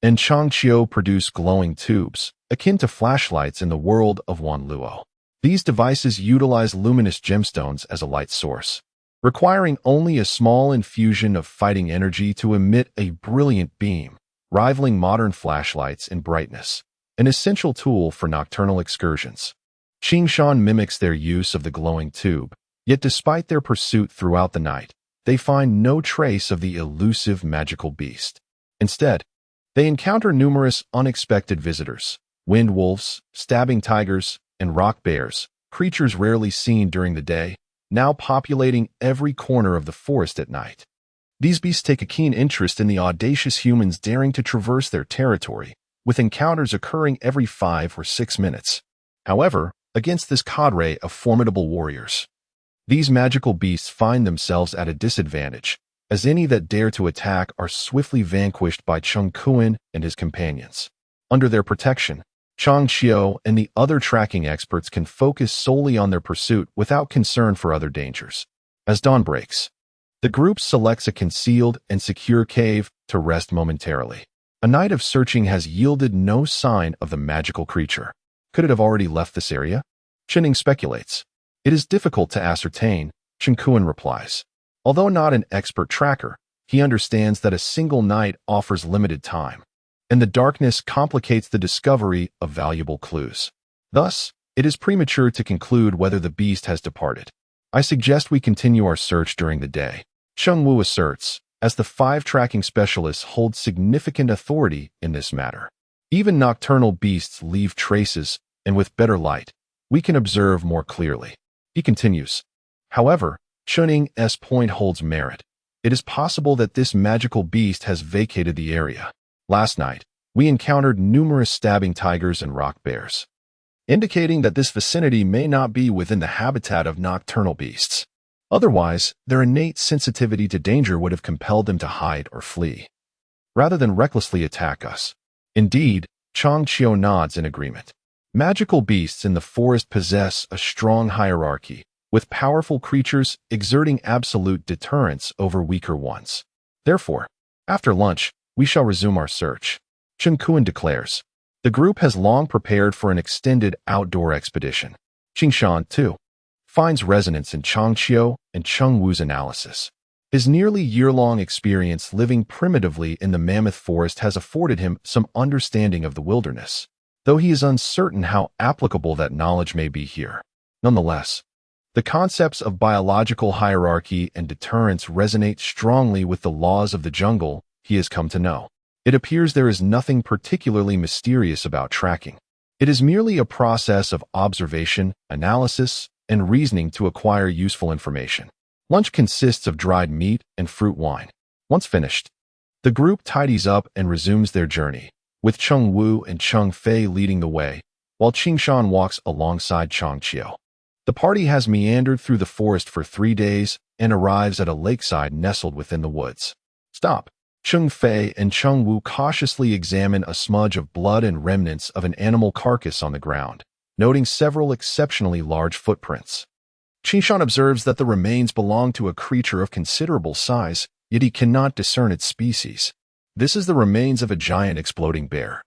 and Changqiu produce glowing tubes, akin to flashlights in the world of Wanluo. These devices utilize luminous gemstones as a light source, requiring only a small infusion of fighting energy to emit a brilliant beam, rivaling modern flashlights in brightness, an essential tool for nocturnal excursions. Qingshan mimics their use of the glowing tube, yet despite their pursuit throughout the night, they find no trace of the elusive magical beast. Instead, they encounter numerous unexpected visitors: wind wolves, stabbing tigers, and rock bears, creatures rarely seen during the day, now populating every corner of the forest at night. These beasts take a keen interest in the audacious humans daring to traverse their territory, with encounters occurring every 5 or 6 minutes. However, against this cadre of formidable warriors, these magical beasts find themselves at a disadvantage, as any that dare to attack are swiftly vanquished by Cheng Kuan and his companions. Under their protection, Chang Qiu and the other tracking experts can focus solely on their pursuit without concern for other dangers. As dawn breaks, the group selects a concealed and secure cave to rest momentarily. A night of searching has yielded no sign of the magical creature. Could it have already left this area? Chenning speculates. It is difficult to ascertain, Cheng Kuan replies. Although not an expert tracker, he understands that a single night offers limited time, and the darkness complicates the discovery of valuable clues. Thus, it is premature to conclude whether the beast has departed. I suggest we continue our search during the day, Cheng Wu asserts, as the 5 tracking specialists hold significant authority in this matter. Even nocturnal beasts leave traces, and with better light, we can observe more clearly. He continues. However, Chenning's point holds merit. It is possible that this magical beast has vacated the area. Last night, we encountered numerous stabbing tigers and rock bears, indicating that this vicinity may not be within the habitat of nocturnal beasts. Otherwise, their innate sensitivity to danger would have compelled them to hide or flee, rather than recklessly attack us. Indeed, Chang Qiu nods in agreement. Magical beasts in the forest possess a strong hierarchy, with powerful creatures exerting absolute deterrence over weaker ones. Therefore, after lunch, we shall resume our search, Cheng Kuan declares. The group has long prepared for an extended outdoor expedition. Qingshan, too, finds resonance in Chang Qiu and Cheng Wu's analysis. His nearly year-long experience living primitively in the mammoth forest has afforded him some understanding of the wilderness, though he is uncertain how applicable that knowledge may be here. Nonetheless, the concepts of biological hierarchy and deterrence resonate strongly with the laws of the jungle he has come to know. It appears there is nothing particularly mysterious about tracking. It is merely a process of observation, analysis, and reasoning to acquire useful information. Lunch consists of dried meat and fruit wine. Once finished, the group tidies up and resumes their journey, with Cheng Wu and Cheng Fei leading the way, while Qingshan walks alongside Chang Qiu. The party has meandered through the forest for 3 days and arrives at a lakeside nestled within the woods. Stop. Cheng Fei and Cheng Wu cautiously examine a smudge of blood and remnants of an animal carcass on the ground, noting several exceptionally large footprints. Qingshan observes that the remains belong to a creature of considerable size, yet he cannot discern its species. This is the remains of a giant exploding bear.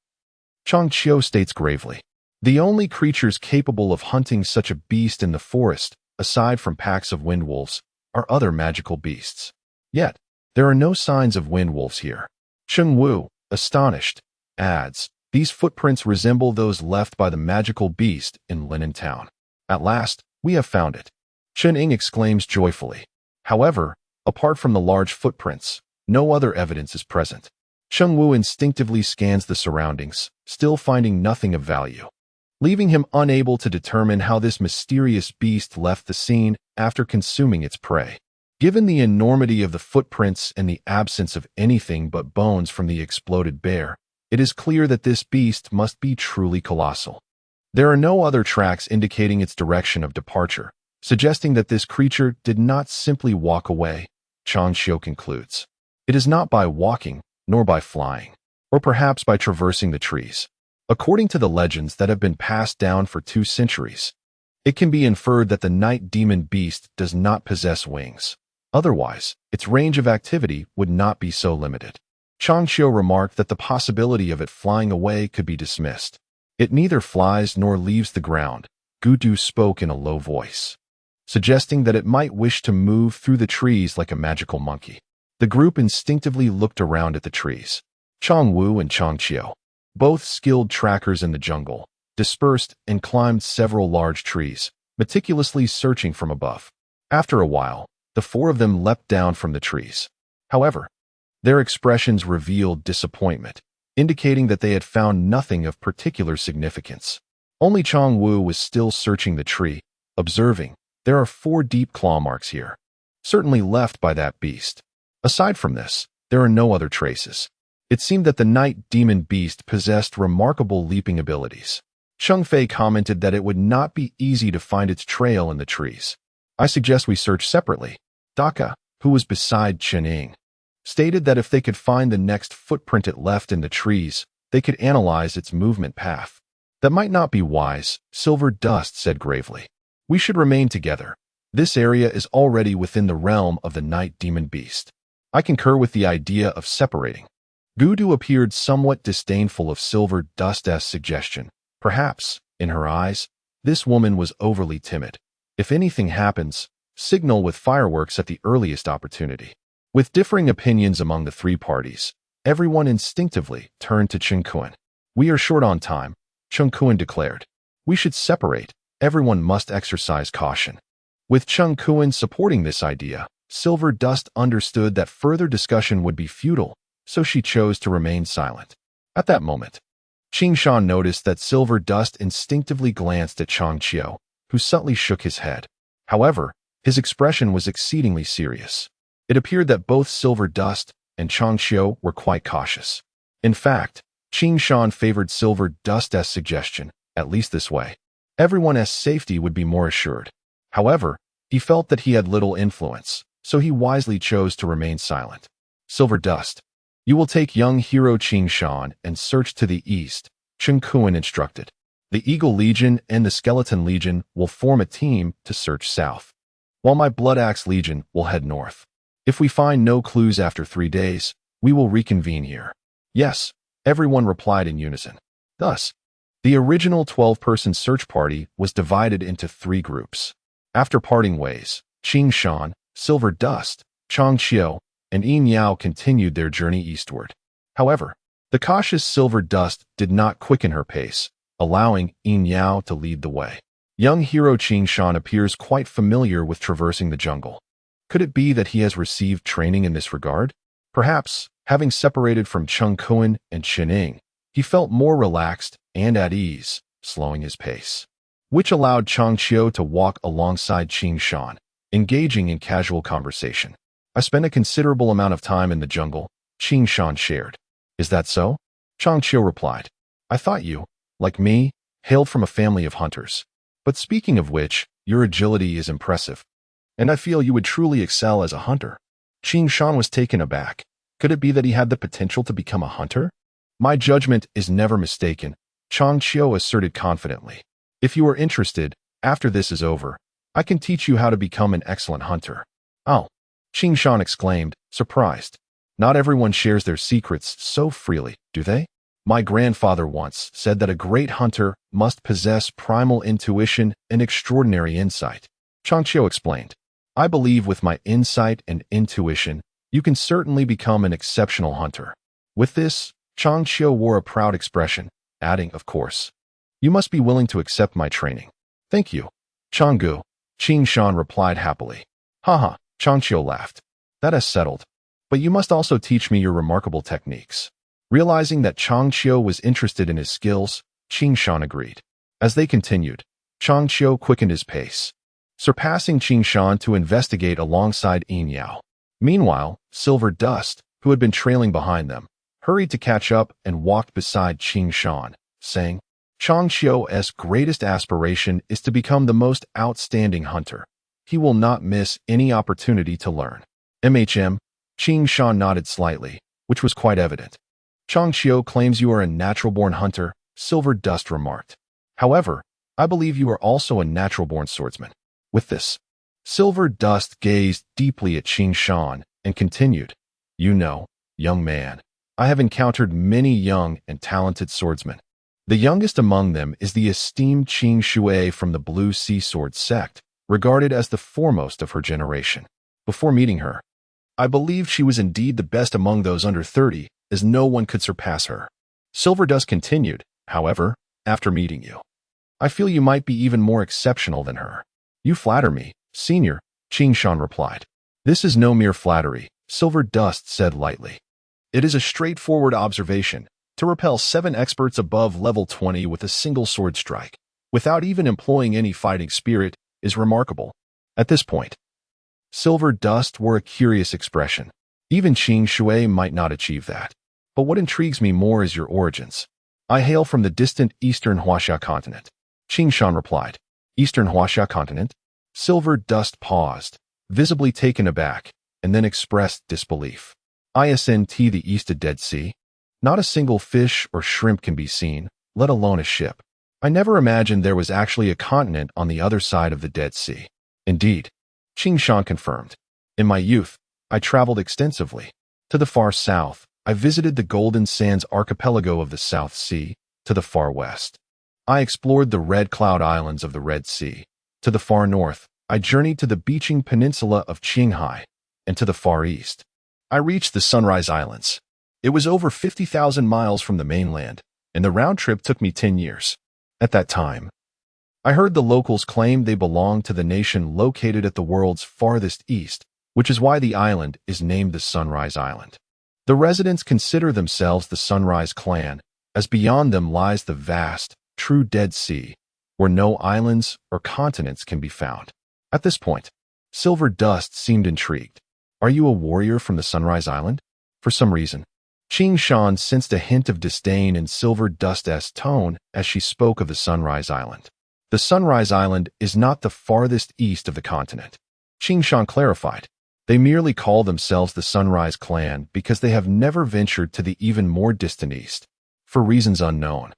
Chang Qiu states gravely. The only creatures capable of hunting such a beast in the forest, aside from packs of wind wolves, are other magical beasts. Yet, there are no signs of wind wolves here. Cheng Wu, astonished, adds, these footprints resemble those left by the magical beast in Linen Town. At last, we have found it, Chen Ying exclaims joyfully. However, apart from the large footprints, no other evidence is present. Cheng Wu instinctively scans the surroundings, still finding nothing of value, leaving him unable to determine how this mysterious beast left the scene after consuming its prey. Given the enormity of the footprints and the absence of anything but bones from the exploded bear, it is clear that this beast must be truly colossal. There are no other tracks indicating its direction of departure, suggesting that this creature did not simply walk away, Chang Qiu concludes. It is not by walking, nor by flying, or perhaps by traversing the trees. According to the legends that have been passed down for 2 centuries, it can be inferred that the night demon beast does not possess wings. Otherwise, its range of activity would not be so limited. Chang Qiu remarked that the possibility of it flying away could be dismissed. It neither flies nor leaves the ground, Gu Du spoke in a low voice. suggesting that it might wish to move through the trees like a magical monkey. The group instinctively looked around at the trees. Chang Wu and Chang Qiu, both skilled trackers in the jungle, dispersed and climbed several large trees, meticulously searching from above. After a while, the four of them leapt down from the trees. However, their expressions revealed disappointment, indicating that they had found nothing of particular significance. Only Chang Wu was still searching the tree, observing, "There are 4 deep claw marks here, certainly left by that beast. Aside from this, there are no other traces." It seemed that the night demon beast possessed remarkable leaping abilities. Cheng Fei commented that it would not be easy to find its trail in the trees. "I suggest we search separately." Daka, who was beside Chen Ying, stated that if they could find the next footprint it left in the trees, they could analyze its movement path. "That might not be wise," Silver Dust said gravely. "We should remain together. This area is already within the realm of the night demon beast. I concur with the idea of separating." Gudu appeared somewhat disdainful of Silver Dust's suggestion. Perhaps, in her eyes, this woman was overly timid. If anything happens, signal with fireworks at the earliest opportunity. With differing opinions among the 3 parties, everyone instinctively turned to Chen Kuan. "We are short on time," Chen Kuan declared. "We should separate. Everyone must exercise caution." With Chen Kuan supporting this idea, Silver Dust understood that further discussion would be futile, so she chose to remain silent. At that moment, Qing Shan noticed that Silver Dust instinctively glanced at Chang Qiu, who subtly shook his head. However, his expression was exceedingly serious. It appeared that both Silver Dust and Chang Qiu were quite cautious. In fact, Qing Shan favored Silver Dust's suggestion, at least this way. Everyone's safety would be more assured. However, he felt that he had little influence, so he wisely chose to remain silent. "Silver Dust, you will take young hero Qing Shan and search to the east," Chen Kuan instructed. "The Eagle Legion and the Skeleton Legion will form a team to search south, while my Blood Axe Legion will head north. If we find no clues after 3 days, we will reconvene here." "Yes," everyone replied in unison. Thus, the original 12-person search party was divided into 3 groups. After parting ways, Qing Shan, Silver Dust, Chang Qiu, and Yin Yao continued their journey eastward. However, the cautious Silver Dust did not quicken her pace, allowing Yin Yao to lead the way. Young hero Qing Shan appears quite familiar with traversing the jungle. Could it be that he has received training in this regard? Perhaps, having separated from Cheng Kuan and Chen Ying, he felt more relaxed and at ease, slowing his pace, which allowed Chang Qiu to walk alongside Qing Shan, engaging in casual conversation. "I spent a considerable amount of time in the jungle," Qing Shan shared. "Is that so?" Chang Qiu replied. "I thought you, like me, hailed from a family of hunters. But speaking of which, your agility is impressive, and I feel you would truly excel as a hunter." Qing Shan was taken aback. Could it be that he had the potential to become a hunter? "My judgment is never mistaken," Chang Qiu asserted confidently. "If you are interested, after this is over, I can teach you how to become an excellent hunter." "Oh," Qing Shan exclaimed, surprised. "Not everyone shares their secrets so freely, do they? My grandfather once said that a great hunter must possess primal intuition and extraordinary insight." Chang Qiu explained. "I believe with my insight and intuition, you can certainly become an exceptional hunter." With this, Chang Qiu wore a proud expression, adding, "Of course, you must be willing to accept my training." "Thank you, Changgu," Qing Shan replied happily. "Haha," Chang Qiu laughed. "That is settled. But you must also teach me your remarkable techniques." Realizing that Chang Qiu was interested in his skills, Qing Shan agreed. As they continued, Chang Qiu quickened his pace, surpassing Qing Shan to investigate alongside Yin Yao. Meanwhile, Silver Dust, who had been trailing behind them, hurried to catch up and walked beside Qing Shan, saying, "Chang Qiu's greatest aspiration is to become the most outstanding hunter. He will not miss any opportunity to learn." Qing Shan nodded slightly, which was quite evident. "Chang Qiu claims you are a natural-born hunter," Silver Dust remarked. "However, I believe you are also a natural-born swordsman." With this, Silver Dust gazed deeply at Qing Shan and continued, "You know, young man, I have encountered many young and talented swordsmen. The youngest among them is the esteemed Qing Shui from the Blue Sea Sword sect, regarded as the foremost of her generation. Before meeting her, I believed she was indeed the best among those under 30, as no one could surpass her. Silver Dust continued, however, after meeting you, I feel you might be even more exceptional than her. You flatter me, Senior, Qing Shan replied. This is no mere flattery, Silver Dust said lightly. It is a straightforward observation. To repel 7 experts above level 20 with a single sword strike, without even employing any fighting spirit, is remarkable. At this point, Silver Dust wore a curious expression. Even Qing Shui might not achieve that. But what intrigues me more is your origins. I hail from the distant eastern Huaxia continent. Qing Shan replied. Eastern Huaxia continent? Silver Dust paused, visibly taken aback, and then expressed disbelief. Isn't the East a Dead Sea? Not a single fish or shrimp can be seen, let alone a ship. I never imagined there was actually a continent on the other side of the Dead Sea. Indeed, Qing Shan confirmed. In my youth, I traveled extensively. To the far south, I visited the Golden Sands archipelago of the South Sea. To the far west, I explored the Red Cloud Islands of the Red Sea. To the far north, I journeyed to the beaching peninsula of Qinghai. And to the far east, I reached the Sunrise Islands. It was over 50,000 miles from the mainland, and the round trip took me 10 years. At that time, I heard the locals claim they belonged to the nation located at the world's farthest east, which is why the island is named the Sunrise Island. The residents consider themselves the Sunrise Clan, as beyond them lies the vast, true Dead Sea, where no islands or continents can be found. At this point, Silver Dust seemed intrigued. Are you a warrior from the Sunrise Island? For some reason, Qing Shan sensed a hint of disdain in Silver Dust's tone as she spoke of the Sunrise Island. The Sunrise Island is not the farthest east of the continent. Qing Shan clarified. They merely call themselves the Sunrise Clan because they have never ventured to the even more distant east, for reasons unknown.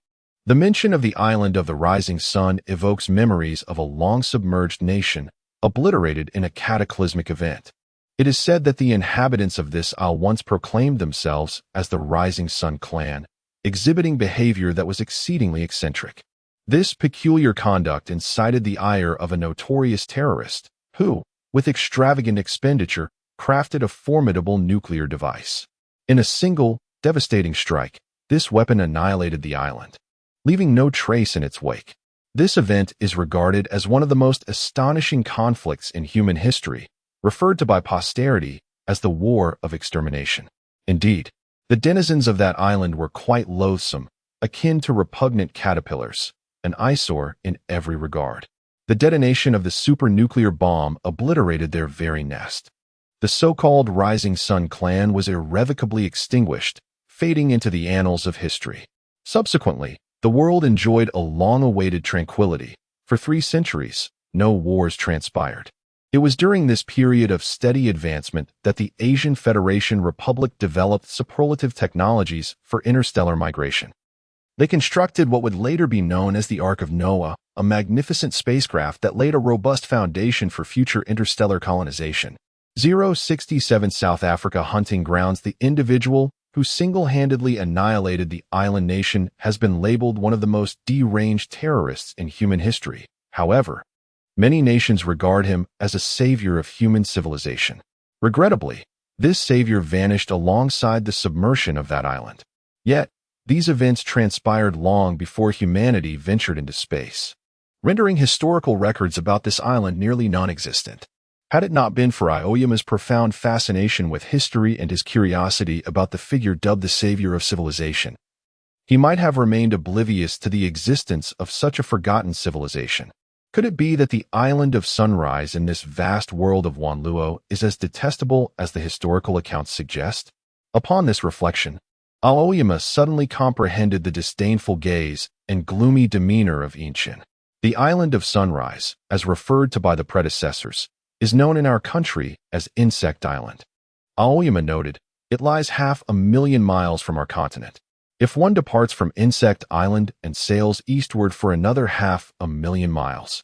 The mention of the island of the rising sun evokes memories of a long-submerged nation, obliterated in a cataclysmic event. It is said that the inhabitants of this isle once proclaimed themselves as the Rising Sun Clan, exhibiting behavior that was exceedingly eccentric. This peculiar conduct incited the ire of a notorious terrorist, who, with extravagant expenditure, crafted a formidable nuclear device. In a single, devastating strike, this weapon annihilated the island, leaving no trace in its wake. This event is regarded as one of the most astonishing conflicts in human history, referred to by posterity as the War of Extermination. Indeed, the denizens of that island were quite loathsome, akin to repugnant caterpillars, an eyesore in every regard. The detonation of the supernuclear bomb obliterated their very nest. The so-called Rising Sun Clan was irrevocably extinguished, fading into the annals of history. Subsequently, the world enjoyed a long-awaited tranquility. For 3 centuries, no wars transpired. It was during this period of steady advancement that the Asian Federation Republic developed superlative technologies for interstellar migration. They constructed what would later be known as the Ark of Noah, a magnificent spacecraft that laid a robust foundation for future interstellar colonization. 067 South Africa hunting grounds. The individual who single-handedly annihilated the island nation has been labeled one of the most deranged terrorists in human history. However, many nations regard him as a savior of human civilization. Regrettably, this savior vanished alongside the submersion of that island. Yet, these events transpired long before humanity ventured into space, rendering historical records about this island nearly non-existent. Had it not been for Aoyama's profound fascination with history and his curiosity about the figure dubbed the savior of civilization, he might have remained oblivious to the existence of such a forgotten civilization. Could it be that the island of sunrise in this vast world of Wanluo is as detestable as the historical accounts suggest? Upon this reflection, Aoyama suddenly comprehended the disdainful gaze and gloomy demeanor of Inchin. The island of sunrise, as referred to by the predecessors, is known in our country as Insect Island. Aoyama noted, it lies 500,000 miles from our continent. If one departs from Insect Island and sails eastward for another 500,000 miles,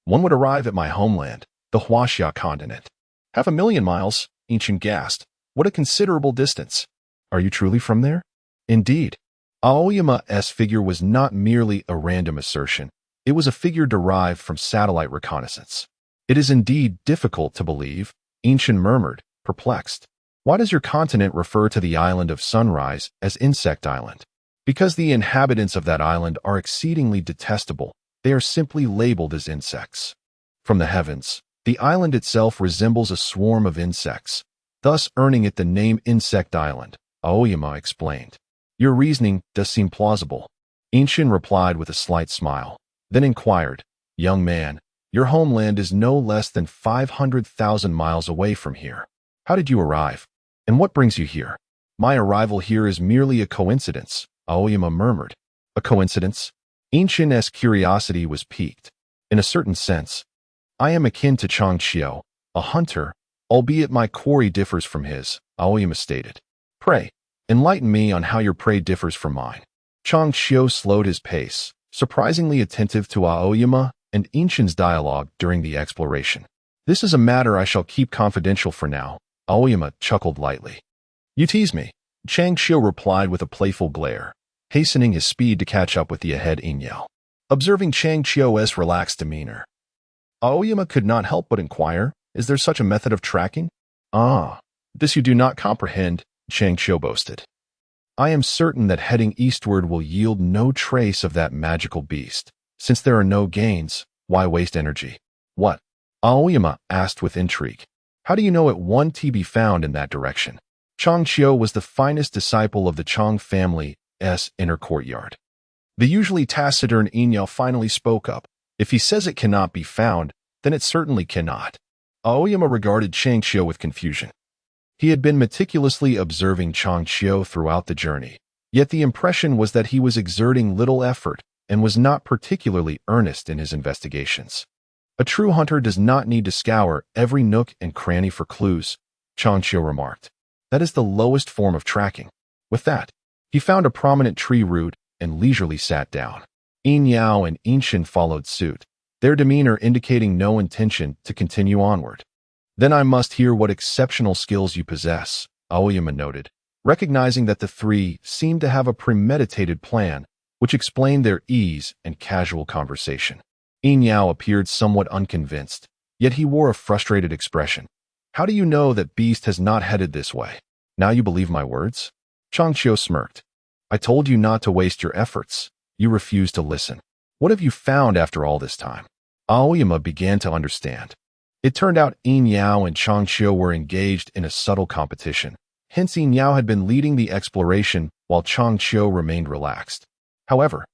one would arrive at my homeland, the Huaxia continent. 500,000 miles, Inchin gasped. What a considerable distance. Are you truly from there? Indeed. Aoyama's figure was not merely a random assertion. It was a figure derived from satellite reconnaissance. It is indeed difficult to believe, Ancient murmured, perplexed. Why does your continent refer to the island of Sunrise as Insect Island? Because the inhabitants of that island are exceedingly detestable. They are simply labeled as insects. From the heavens, the island itself resembles a swarm of insects, thus earning it the name Insect Island, Aoyama explained. Your reasoning does seem plausible. Ancient replied with a slight smile, then inquired, Young man, your homeland is no less than 500,000 miles away from here. How did you arrive? And what brings you here? My arrival here is merely a coincidence, Aoyama murmured. A coincidence? Ancient's curiosity was piqued. In a certain sense, I am akin to Chang Xiao, a hunter, albeit my quarry differs from his, Aoyama stated. Pray, enlighten me on how your prey differs from mine. Chang Xiao slowed his pace, surprisingly attentive to Aoyama and Ancient's dialogue during the exploration. This is a matter I shall keep confidential for now, Aoyama chuckled lightly. You tease me, Chang Xiao replied with a playful glare, hastening his speed to catch up with the ahead Inyao. Observing Chang Xiao's relaxed demeanor, Aoyama could not help but inquire, is there such a method of tracking? Ah, this you do not comprehend, Chang Xiao boasted. I am certain that heading eastward will yield no trace of that magical beast. Since there are no gains, why waste energy? What? Aoyama asked with intrigue. How do you know it won't be found in that direction? Chang Xiao was the finest disciple of the Chang family's inner courtyard. The usually taciturn Inyao finally spoke up. If he says it cannot be found, then it certainly cannot. Aoyama regarded Chang Xiao with confusion. He had been meticulously observing Chang Xiao throughout the journey, yet the impression was that he was exerting little effort and was not particularly earnest in his investigations. A true hunter does not need to scour every nook and cranny for clues, Chang Xiao remarked. That is the lowest form of tracking. With that, he found a prominent tree root and leisurely sat down. Yin Yao and Ancient followed suit, their demeanor indicating no intention to continue onward. Then I must hear what exceptional skills you possess, Aoyama noted, recognizing that the three seemed to have a premeditated plan, which explained their ease and casual conversation. Yin Yao appeared somewhat unconvinced, yet he wore a frustrated expression. How do you know that beast has not headed this way? Now you believe my words? Chang Xiao smirked. I told you not to waste your efforts. You refused to listen. What have you found after all this time? Aoyama began to understand. It turned out Yin Yao and Chang Xiao were engaged in a subtle competition. Hence Yin Yao had been leading the exploration while Chang Xiao remained relaxed. However,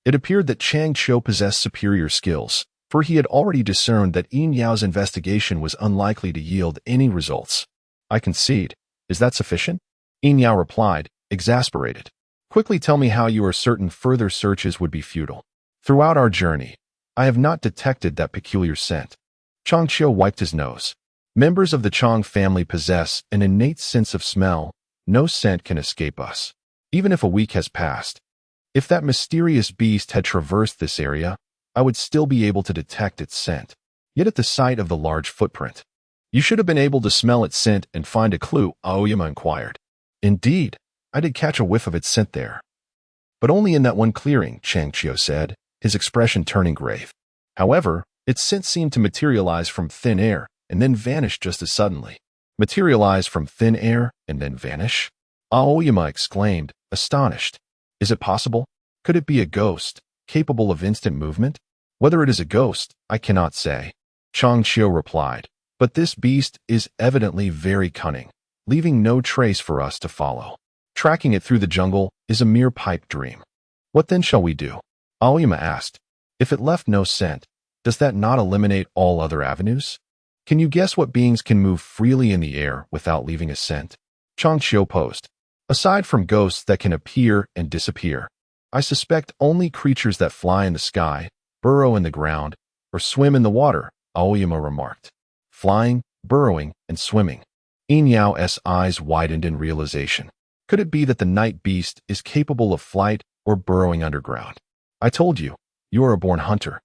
it appeared that Chang Xiao possessed superior skills, for he had already discerned that Yin Yao's investigation was unlikely to yield any results. I concede. Is that sufficient? Yin Yao replied, exasperated. Quickly tell me how you are certain further searches would be futile. Throughout our journey, I have not detected that peculiar scent. Chang Xiao wiped his nose. Members of the Chang family possess an innate sense of smell. No scent can escape us, even if a week has passed. If that mysterious beast had traversed this area, I would still be able to detect its scent. Yet at the sight of the large footprint, you should have been able to smell its scent and find a clue, Aoyama inquired. Indeed, I did catch a whiff of its scent there. But only in that one clearing, Chang Xiao said, his expression turning grave. However, its scent seemed to materialize from thin air and then vanish just as suddenly. Materialize from thin air and then vanish? Aoyama exclaimed, astonished. Is it possible? Could it be a ghost, capable of instant movement? Whether it is a ghost, I cannot say. Chang Xiao replied, but this beast is evidently very cunning, leaving no trace for us to follow. Tracking it through the jungle is a mere pipe dream. What then shall we do? Aoyama asked. If it left no scent, does that not eliminate all other avenues? Can you guess what beings can move freely in the air without leaving a scent? Chang Xiao posed. Aside from ghosts that can appear and disappear, I suspect only creatures that fly in the sky, burrow in the ground, or swim in the water, Aoyama remarked. Flying, burrowing, and swimming. Yin Yao's eyes widened in realization. Could it be that the night beast is capable of flight or burrowing underground? I told you, you are a born hunter,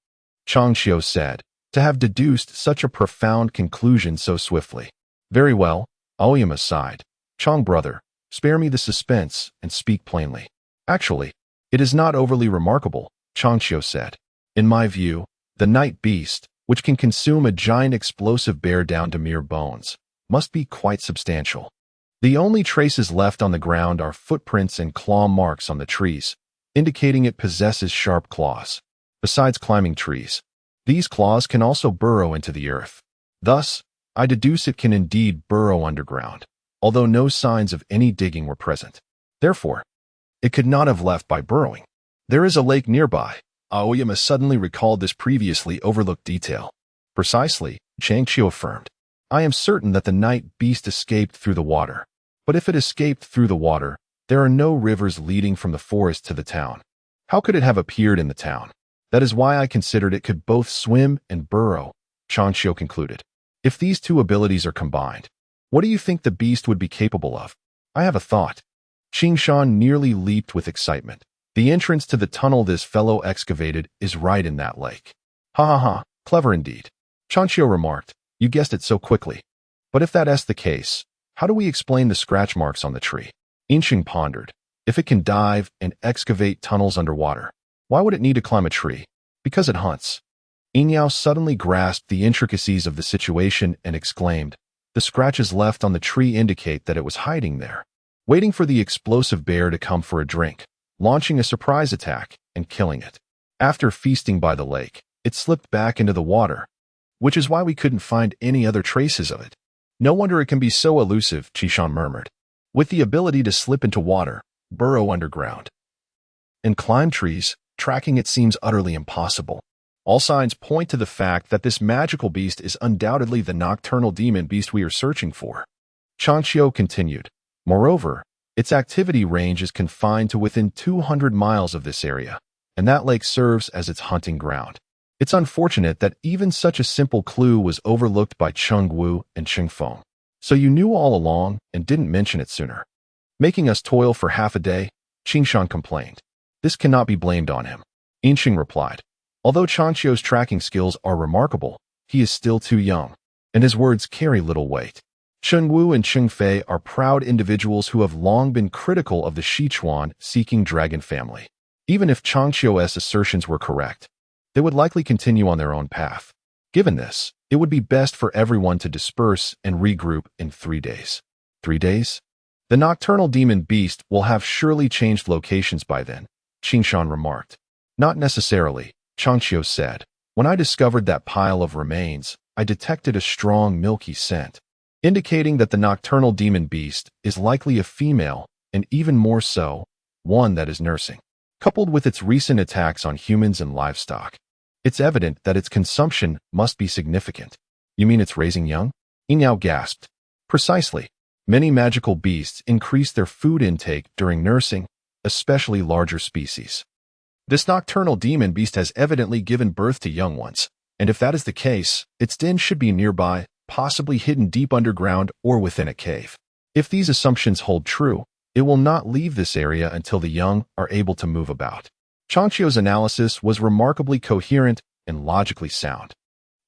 Chang Xiao said, to have deduced such a profound conclusion so swiftly. Very well, Aoyama sighed. Chang brother, spare me the suspense and speak plainly. Actually, it is not overly remarkable, Chang Xiao said. In my view, the night beast, which can consume a giant explosive bear down to mere bones, must be quite substantial. The only traces left on the ground are footprints and claw marks on the trees, indicating it possesses sharp claws. Besides climbing trees, these claws can also burrow into the earth. Thus, I deduce it can indeed burrow underground, although no signs of any digging were present. Therefore, it could not have left by burrowing. There is a lake nearby. Aoyama suddenly recalled this previously overlooked detail. Precisely, Changqiu affirmed. I am certain that the night beast escaped through the water. But if it escaped through the water, there are no rivers leading from the forest to the town. How could it have appeared in the town? That is why I considered it could both swim and burrow, Changqiu concluded. If these two abilities are combined, what do you think the beast would be capable of? I have a thought. Qingshan nearly leaped with excitement. The entrance to the tunnel this fellow excavated is right in that lake. Ha ha ha, clever indeed. Changqiu remarked. You guessed it so quickly. But if that is the case, how do we explain the scratch marks on the tree? Yinxing pondered. If it can dive and excavate tunnels underwater, why would it need to climb a tree? Because it hunts. Yinyao suddenly grasped the intricacies of the situation and exclaimed, the scratches left on the tree indicate that it was hiding there, waiting for the explosive bear to come for a drink, launching a surprise attack and killing it. After feasting by the lake, it slipped back into the water, which is why we couldn't find any other traces of it. No wonder it can be so elusive, Qishan murmured. With the ability to slip into water, burrow underground, and climb trees, tracking it seems utterly impossible. All signs point to the fact that this magical beast is undoubtedly the nocturnal demon beast we are searching for. Changqiu continued. Moreover, its activity range is confined to within 200 miles of this area, and that lake serves as its hunting ground. It's unfortunate that even such a simple clue was overlooked by Cheng Wu and Cheng Feng. So you knew all along and didn't mention it sooner. Making us toil for half a day, Qingshan complained. This cannot be blamed on him. Yinxing replied. Although Changqiu's tracking skills are remarkable, he is still too young, and his words carry little weight. Cheng Wu and Cheng Fei are proud individuals who have long been critical of the Sichuan-seeking dragon family. Even if Changqiu's assertions were correct, they would likely continue on their own path. Given this, it would be best for everyone to disperse and regroup in 3 days. 3 days? The nocturnal demon beast will have surely changed locations by then, Qingshan remarked. Not necessarily, Changqiu said. When I discovered that pile of remains, I detected a strong milky scent, indicating that the nocturnal demon beast is likely a female, and even more so, one that is nursing. Coupled with its recent attacks on humans and livestock, it's evident that its consumption must be significant. You mean it's raising young? Yinyao gasped. Precisely. Many magical beasts increase their food intake during nursing, especially larger species. This nocturnal demon beast has evidently given birth to young ones, and if that is the case, its den should be nearby, possibly hidden deep underground or within a cave. If these assumptions hold true, it will not leave this area until the young are able to move about. Changqiu's analysis was remarkably coherent and logically sound,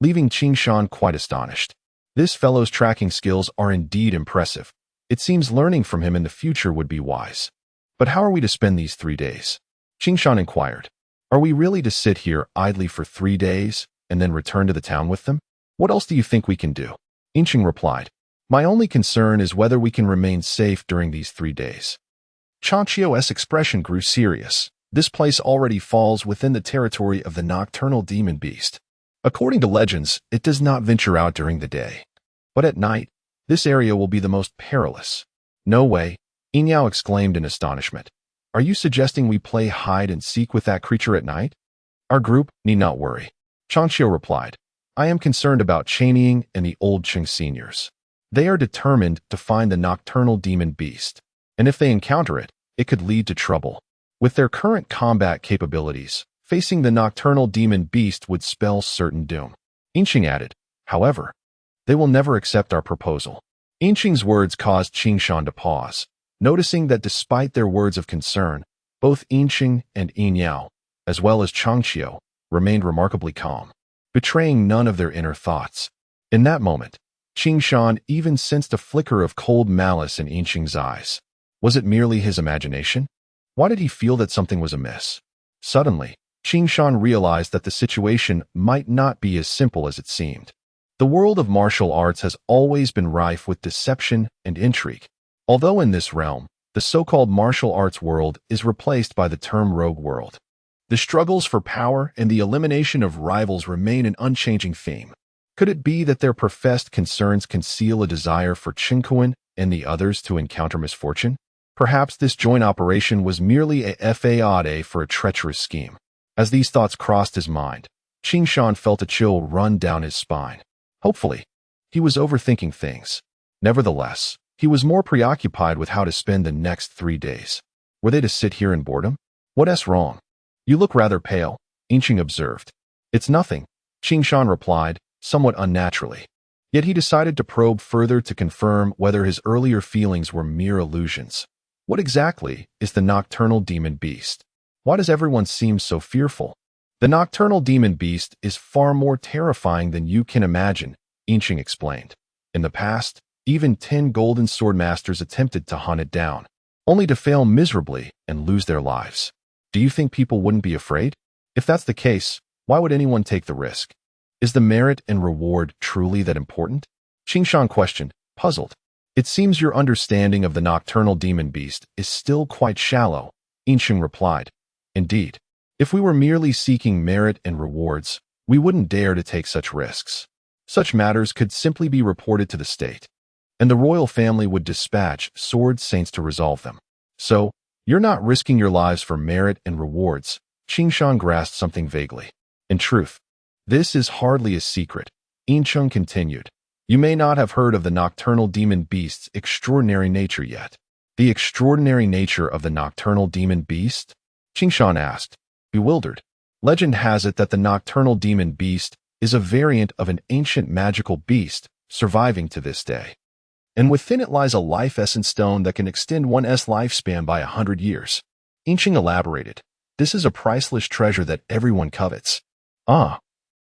leaving Qingshan quite astonished. This fellow's tracking skills are indeed impressive. It seems learning from him in the future would be wise. But how are we to spend these 3 days? Qingshan inquired. Are we really to sit here idly for 3 days and then return to the town with them? What else do you think we can do? Yinxing replied. My only concern is whether we can remain safe during these 3 days. Changqiu's expression grew serious. This place already falls within the territory of the nocturnal demon beast. According to legends, it does not venture out during the day. But at night, this area will be the most perilous. No way, Yinyao exclaimed in astonishment. Are you suggesting we play hide and seek with that creature at night? Our group need not worry. Changqiu replied. I am concerned about Chanying and the old Qing seniors. They are determined to find the nocturnal demon beast, and if they encounter it, it could lead to trouble. With their current combat capabilities, facing the nocturnal demon beast would spell certain doom. Yinxing added, however, they will never accept our proposal. Yinxing's words caused Qingshan to pause, noticing that despite their words of concern, both Yinxing and Yinyao, as well as Changqiu, remained remarkably calm, betraying none of their inner thoughts. In that moment, Qingshan even sensed a flicker of cold malice in Yinxing's eyes. Was it merely his imagination? Why did he feel that something was amiss? Suddenly, Qing Shan realized that the situation might not be as simple as it seemed. The world of martial arts has always been rife with deception and intrigue. Although in this realm, the so-called martial arts world is replaced by the term rogue world. The struggles for power and the elimination of rivals remain an unchanging theme. Could it be that their professed concerns conceal a desire for Xuanyuan and the others to encounter misfortune? Perhaps this joint operation was merely a faade for a treacherous scheme. As these thoughts crossed his mind, Qing Shan felt a chill run down his spine. Hopefully, he was overthinking things. Nevertheless, he was more preoccupied with how to spend the next 3 days. Were they to sit here in boredom? What's wrong? You look rather pale, Qing observed. It's nothing, Qing Shan replied, somewhat unnaturally. Yet he decided to probe further to confirm whether his earlier feelings were mere illusions. What exactly is the nocturnal demon beast? Why does everyone seem so fearful? The nocturnal demon beast is far more terrifying than you can imagine, Qing explained. In the past, even 10 golden sword masters attempted to hunt it down, only to fail miserably and lose their lives. Do you think people wouldn't be afraid? If that's the case, why would anyone take the risk? Is the merit and reward truly that important? Qing Shan questioned, puzzled. It seems your understanding of the nocturnal demon beast is still quite shallow, Qing replied. Indeed, if we were merely seeking merit and rewards, we wouldn't dare to take such risks. Such matters could simply be reported to the state, and the royal family would dispatch sword saints to resolve them. So, you're not risking your lives for merit and rewards, Qing Shan grasped something vaguely. In truth, this is hardly a secret, Qing continued. You may not have heard of the nocturnal demon beast's extraordinary nature yet. The extraordinary nature of the nocturnal demon beast? Qing Shan asked, bewildered. Legend has it that the nocturnal demon beast is a variant of an ancient magical beast surviving to this day. And within it lies a life essence stone that can extend one's lifespan by 100 years. Qing elaborated. This is a priceless treasure that everyone covets. Ah,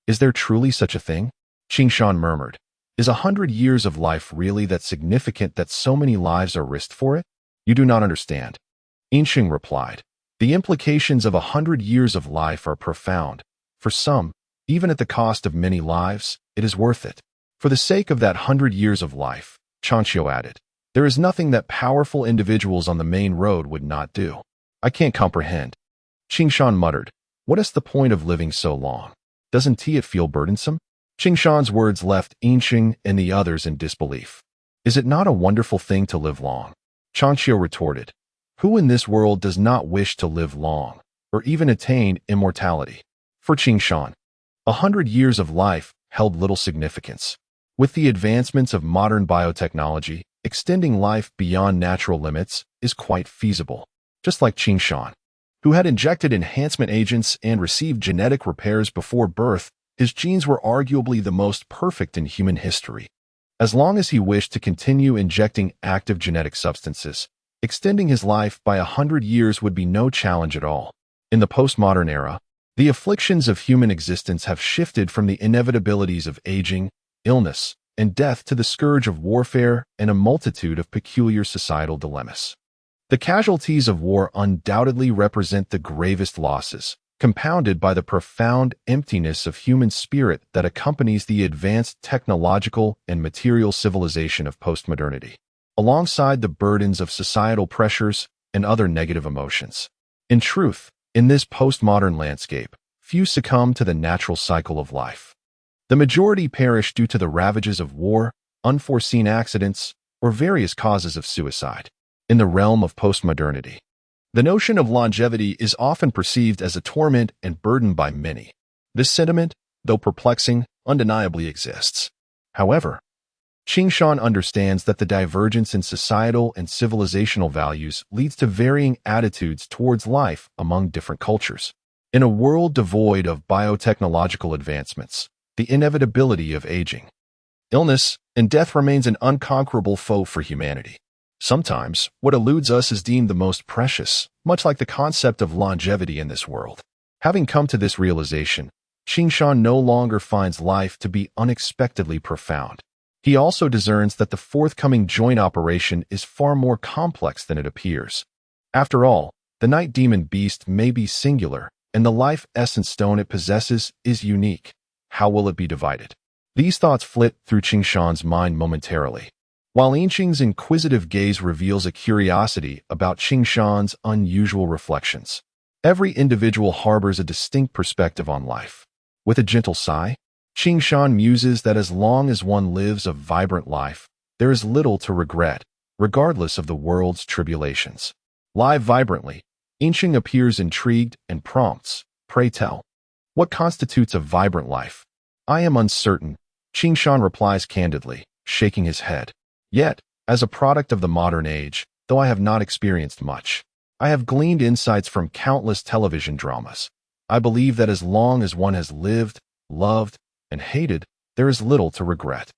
is there truly such a thing? Qing Shan murmured. Is 100 years of life really that significant that so many lives are risked for it? You do not understand. Qing replied. The implications of 100 years of life are profound. For some, even at the cost of many lives, it is worth it. For the sake of that 100 years of life, Xuanyuan added, there is nothing that powerful individuals on the main road would not do. I can't comprehend. Qing Shan muttered, what is the point of living so long? Doesn't it feel burdensome? Qing Shan's words left Qing and the others in disbelief. Is it not a wonderful thing to live long? Xuanyuan retorted. Who in this world does not wish to live long, or even attain immortality? For Qing Shan, 100 years of life held little significance. With the advancements of modern biotechnology, extending life beyond natural limits is quite feasible. Just like Qing Shan, who had injected enhancement agents and received genetic repairs before birth, his genes were arguably the most perfect in human history. As long as he wished to continue injecting active genetic substances, extending his life by 100 years would be no challenge at all. In the postmodern era, the afflictions of human existence have shifted from the inevitabilities of aging, illness, and death to the scourge of warfare and a multitude of peculiar societal dilemmas. The casualties of war undoubtedly represent the gravest losses, compounded by the profound emptiness of human spirit that accompanies the advanced technological and material civilization of postmodernity, alongside the burdens of societal pressures and other negative emotions. In truth, in this postmodern landscape, few succumb to the natural cycle of life. The majority perish due to the ravages of war, unforeseen accidents, or various causes of suicide. In the realm of postmodernity, the notion of longevity is often perceived as a torment and burden by many. This sentiment, though perplexing, undeniably exists. However, Qing Shan understands that the divergence in societal and civilizational values leads to varying attitudes towards life among different cultures. In a world devoid of biotechnological advancements, the inevitability of aging, illness, and death remains an unconquerable foe for humanity. Sometimes, what eludes us is deemed the most precious, much like the concept of longevity in this world. Having come to this realization, Qing Shan no longer finds life to be unexpectedly profound. He also discerns that the forthcoming joint operation is far more complex than it appears. After all, the night demon beast may be singular, and the life essence stone it possesses is unique. How will it be divided? These thoughts flit through Qing Shan's mind momentarily, while Yinqing's inquisitive gaze reveals a curiosity about Qing Shan's unusual reflections. Every individual harbors a distinct perspective on life. With a gentle sigh, Qing Shan muses that as long as one lives a vibrant life, there is little to regret, regardless of the world's tribulations. Live vibrantly, Yinqing appears intrigued and prompts, "Pray tell, what constitutes a vibrant life?" "I am uncertain," Qing Shan replies candidly, shaking his head. "Yet, as a product of the modern age, though I have not experienced much, I have gleaned insights from countless television dramas. I believe that as long as one has lived, loved, and hated, there is little to regret."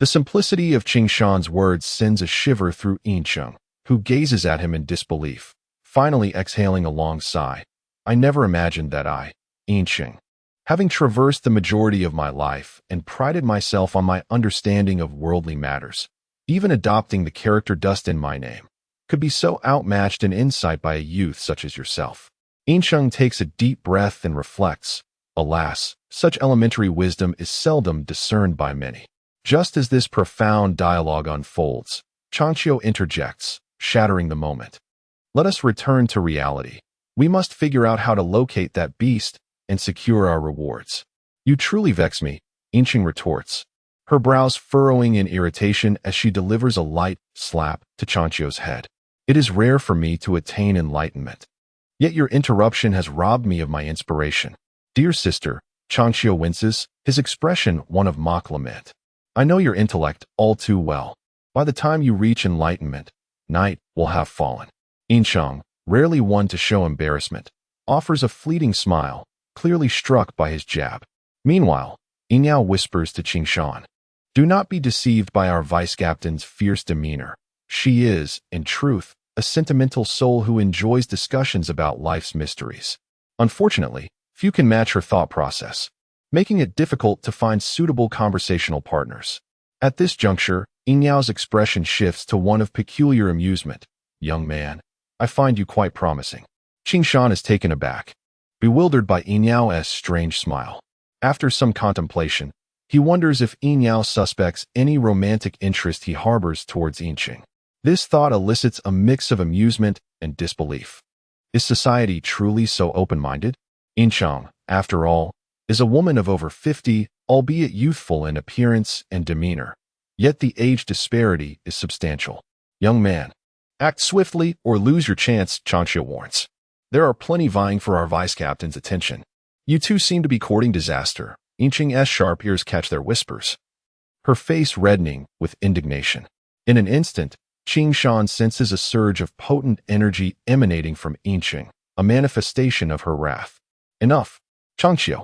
The simplicity of Qing Shan's words sends a shiver through Yinqing, who gazes at him in disbelief, finally exhaling a long sigh. "I never imagined that I, Yinqing, having traversed the majority of my life and prided myself on my understanding of worldly matters, even adopting the character dust in my name, could be so outmatched in insight by a youth such as yourself." Yinqing takes a deep breath and reflects. Alas, such elementary wisdom is seldom discerned by many. Just as this profound dialogue unfolds, Changqiu interjects, shattering the moment. "Let us return to reality. We must figure out how to locate that beast and secure our rewards." "You truly vex me," Yinqing retorts, her brows furrowing in irritation as she delivers a light slap to Changqiu's head. "It is rare for me to attain enlightenment. Yet your interruption has robbed me of my inspiration." "Dear sister," Changqiu winces, his expression one of mock lament. "I know your intellect all too well. By the time you reach enlightenment, night will have fallen." Yinqing, rarely one to show embarrassment, offers a fleeting smile, clearly struck by his jab. Meanwhile, Yinyao whispers to Qing Shan, "Do not be deceived by our vice-captain's fierce demeanor. She is, in truth, a sentimental soul who enjoys discussions about life's mysteries. Unfortunately, few can match her thought process, making it difficult to find suitable conversational partners." At this juncture, Yinyao's expression shifts to one of peculiar amusement. "Young man, I find you quite promising." Qing Shan is taken aback, bewildered by Yinyao's strange smile. After some contemplation, he wonders if Yinyao suspects any romantic interest he harbors towards Yinqing. This thought elicits a mix of amusement and disbelief. Is society truly so open-minded? Yinqing, after all, is a woman of over 50, albeit youthful in appearance and demeanor. Yet the age disparity is substantial. "Young man, act swiftly or lose your chance," Changqiu warns. "There are plenty vying for our vice-captain's attention. You two seem to be courting disaster." Yinqing's sharp ears catch their whispers, her face reddening with indignation. In an instant, Qing Shan senses a surge of potent energy emanating from Yinqing, a manifestation of her wrath. "Enough." Changqiu,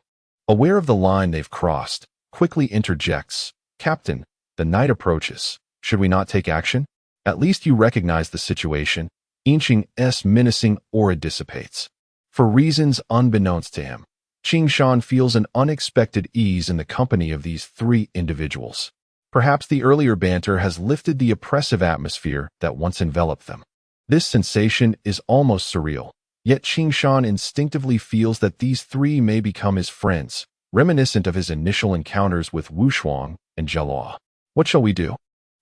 aware of the line they've crossed, quickly interjects, "Captain, the night approaches. Should we not take action? At least you recognize the situation." Yinqing's menacing aura dissipates. For reasons unbeknownst to him, Qing Shan feels an unexpected ease in the company of these three individuals. Perhaps the earlier banter has lifted the oppressive atmosphere that once enveloped them. This sensation is almost surreal, yet Qing Shan instinctively feels that these three may become his friends, reminiscent of his initial encounters with Wu Shuang and Jialuo. "What shall we do?"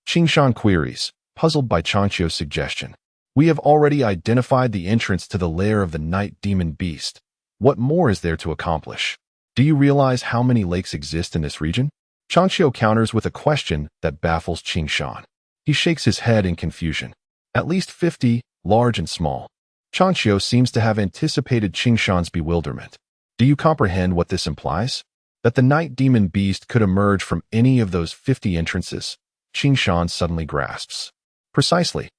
Qing Shan queries, puzzled by Changqiu's suggestion. "We have already identified the entrance to the lair of the night demon beast. What more is there to accomplish? Do you realize how many lakes exist in this region?" Changqiu counters with a question that baffles Qing Shan. He shakes his head in confusion. "At least 50, large and small." Changqiu seems to have anticipated Qing Shan's bewilderment. "Do you comprehend what this implies? That the night demon beast could emerge from any of those 50 entrances?" Qing Shan suddenly grasps. "Precisely."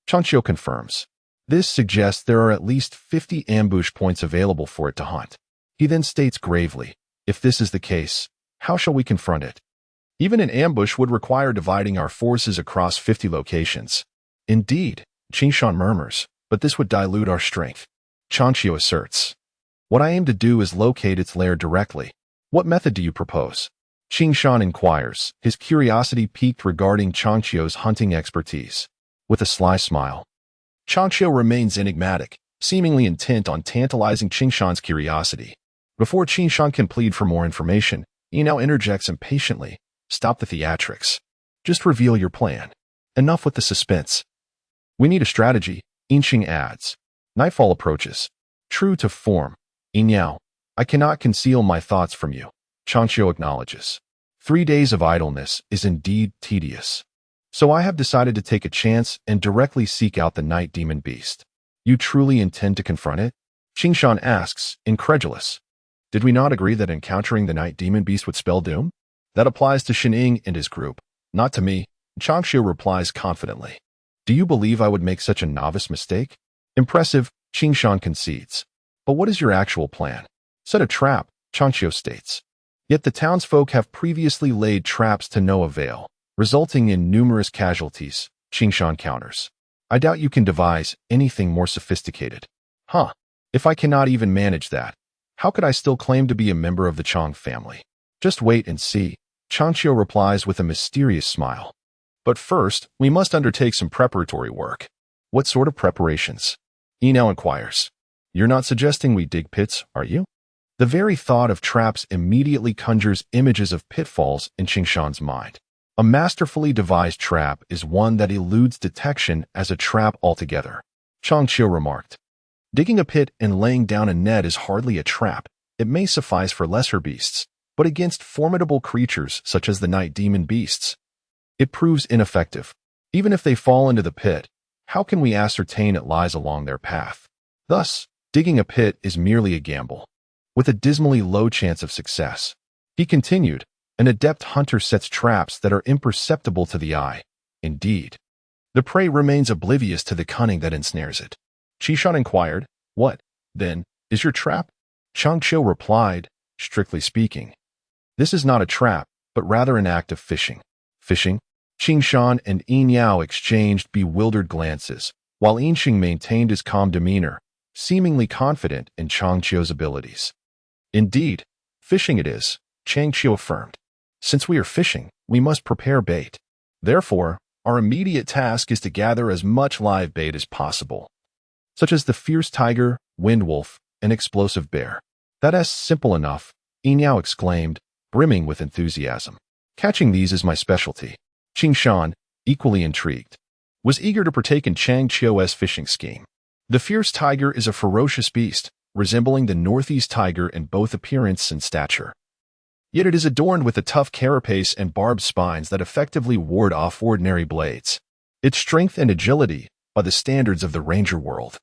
Changqiu confirms. "This suggests there are at least 50 ambush points available for it to hunt." He then states gravely, "If this is the case, how shall we confront it? Even an ambush would require dividing our forces across 50 locations." "Indeed," Qing Shan murmurs, "but this would dilute our strength." Changqiu asserts, "What I aim to do is locate its lair directly. What method do you propose?" Qing Shan inquires, his curiosity piqued regarding Changqiu's hunting expertise. With a sly smile, Changqiu remains enigmatic, seemingly intent on tantalizing Qingshan's curiosity. Before Qingshan can plead for more information, he now interjects impatiently. Stop the theatrics. Just reveal your plan. Enough with the suspense. We need a strategy, Yinxing adds. Nightfall approaches. True to form, Yinyao, I cannot conceal my thoughts from you, Changqiu acknowledges. 3 days of idleness is indeed tedious. So I have decided to take a chance and directly seek out the night demon beast. You truly intend to confront it? Qingshan asks, incredulous. Did we not agree that encountering the night demon beast would spell doom? That applies to Shining and his group, not to me, Changqiu replies confidently. Do you believe I would make such a novice mistake? Impressive, Qingshan concedes. But what is your actual plan? Set a trap, Changqiu states. Yet the townsfolk have previously laid traps to no avail, resulting in numerous casualties, Qingshan counters. I doubt you can devise anything more sophisticated. Huh, if I cannot even manage that, how could I still claim to be a member of the Chang family? Just wait and see, Changqiu replies with a mysterious smile. But first, we must undertake some preparatory work. What sort of preparations? He now inquires. You're not suggesting we dig pits, are you? The very thought of traps immediately conjures images of pitfalls in Qingshan's mind. A masterfully devised trap is one that eludes detection as a trap altogether, Changqiu remarked. Digging a pit and laying down a net is hardly a trap. It may suffice for lesser beasts, but against formidable creatures such as the night demon beasts, it proves ineffective. Even if they fall into the pit, how can we ascertain it lies along their path? Thus, digging a pit is merely a gamble, with a dismally low chance of success. He continued, an adept hunter sets traps that are imperceptible to the eye. Indeed, the prey remains oblivious to the cunning that ensnares it. Qingshan inquired, what, then, is your trap? Changqiu replied, strictly speaking, this is not a trap, but rather an act of fishing. Fishing? Qingshan and Yinyao exchanged bewildered glances, while Yinxing maintained his calm demeanor, seemingly confident in Changqiu's abilities. Indeed, fishing it is, Changqiu affirmed. Since we are fishing, we must prepare bait. Therefore, our immediate task is to gather as much live bait as possible, such as the fierce tiger, wind wolf, and explosive bear. That's simple enough, Yinyao exclaimed, brimming with enthusiasm. Catching these is my specialty. Qingshan, equally intrigued, was eager to partake in Changqiu's fishing scheme. The fierce tiger is a ferocious beast, resembling the northeast tiger in both appearance and stature. Yet it is adorned with a tough carapace and barbed spines that effectively ward off ordinary blades. Its strength and agility, by the standards of the ranger world,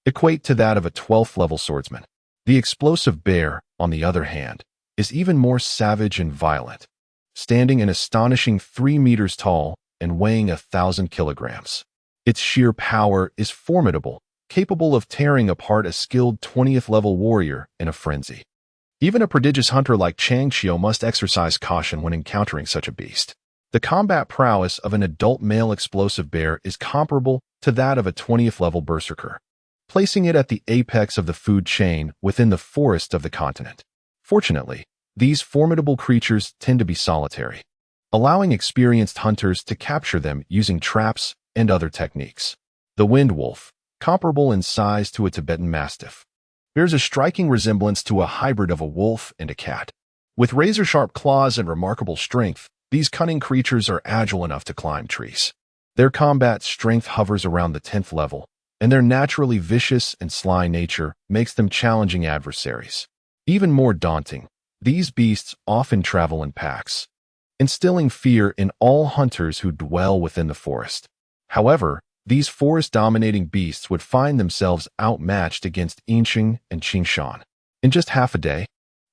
equate to that of a 12th-level swordsman. The explosive bear, on the other hand, is even more savage and violent, standing an astonishing 3 meters tall and weighing 1,000 kilograms. Its sheer power is formidable, capable of tearing apart a skilled 20th-level warrior in a frenzy. Even a prodigious hunter like Changqiu must exercise caution when encountering such a beast. The combat prowess of an adult male explosive bear is comparable to that of a 20th-level berserker, placing it at the apex of the food chain within the forest of the continent. Fortunately, these formidable creatures tend to be solitary, allowing experienced hunters to capture them using traps and other techniques. The wind wolf, comparable in size to a Tibetan mastiff, bears a striking resemblance to a hybrid of a wolf and a cat. With razor-sharp claws and remarkable strength, these cunning creatures are agile enough to climb trees. Their combat strength hovers around the 10th level, and their naturally vicious and sly nature makes them challenging adversaries. Even more daunting, these beasts often travel in packs, instilling fear in all hunters who dwell within the forest. However, these forest-dominating beasts would find themselves outmatched against Yinxing and Qingshan. In just half a day,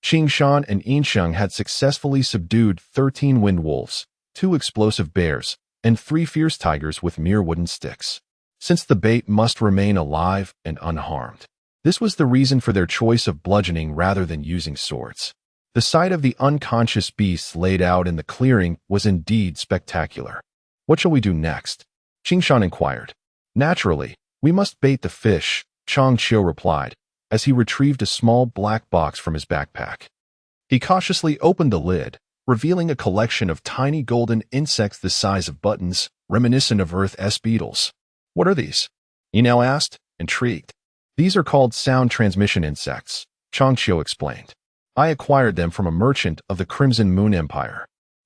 Qingshan and Yinxing had successfully subdued 13 wind wolves, 2 explosive bears, and 3 fierce tigers with mere wooden sticks. Since the bait must remain alive and unharmed, this was the reason for their choice of bludgeoning rather than using swords. The sight of the unconscious beasts laid out in the clearing was indeed spectacular. What shall we do next? Qingshan inquired. Naturally, we must bait the fish, Changqiu replied, as he retrieved a small black box from his backpack. He cautiously opened the lid, revealing a collection of tiny golden insects the size of buttons, reminiscent of Earth's beetles. What are these? He now asked, intrigued. These are called sound transmission insects, Changqiu explained. I acquired them from a merchant of the Crimson Moon Empire.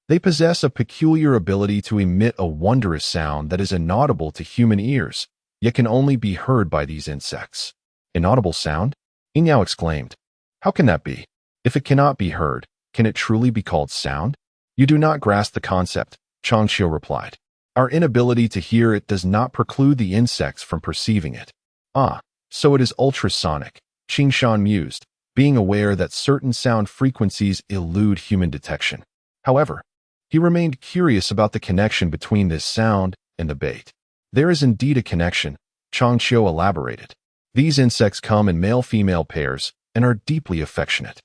They possess a peculiar ability to emit a wondrous sound that is inaudible to human ears, yet can only be heard by these insects. Inaudible sound? Yinyao exclaimed. How can that be? If it cannot be heard, can it truly be called sound? You do not grasp the concept, Changqiu replied. Our inability to hear it does not preclude the insects from perceiving it. Ah, so it is ultrasonic, Qingshan mused, being aware that certain sound frequencies elude human detection. However, he remained curious about the connection between this sound and the bait. There is indeed a connection, Changqiu elaborated. These insects come in male-female pairs and are deeply affectionate.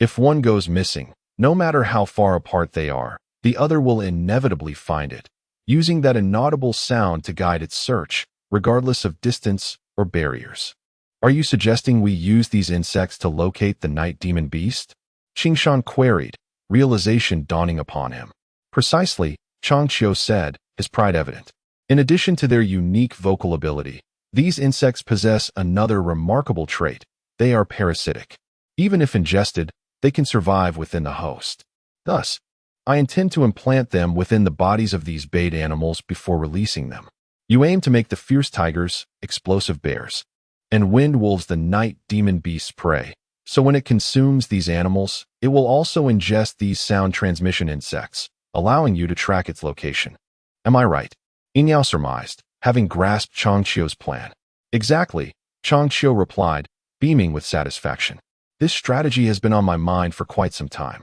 If one goes missing, no matter how far apart they are, the other will inevitably find it, using that inaudible sound to guide its search, regardless of distance or barriers. Are you suggesting we use these insects to locate the night demon beast? Qingshan queried, realization dawning upon him. Precisely, Changqiu said, his pride evident. In addition to their unique vocal ability, these insects possess another remarkable trait. They are parasitic. Even if ingested, they can survive within the host. Thus, I intend to implant them within the bodies of these bait animals before releasing them. You aim to make the fierce tigers, explosive bears, and wind wolves the night demon beast's prey. So when it consumes these animals, it will also ingest these sound transmission insects, allowing you to track its location. Am I right? Yinyao surmised, having grasped Changqiu's plan. Exactly, Changqiu replied, beaming with satisfaction. This strategy has been on my mind for quite some time.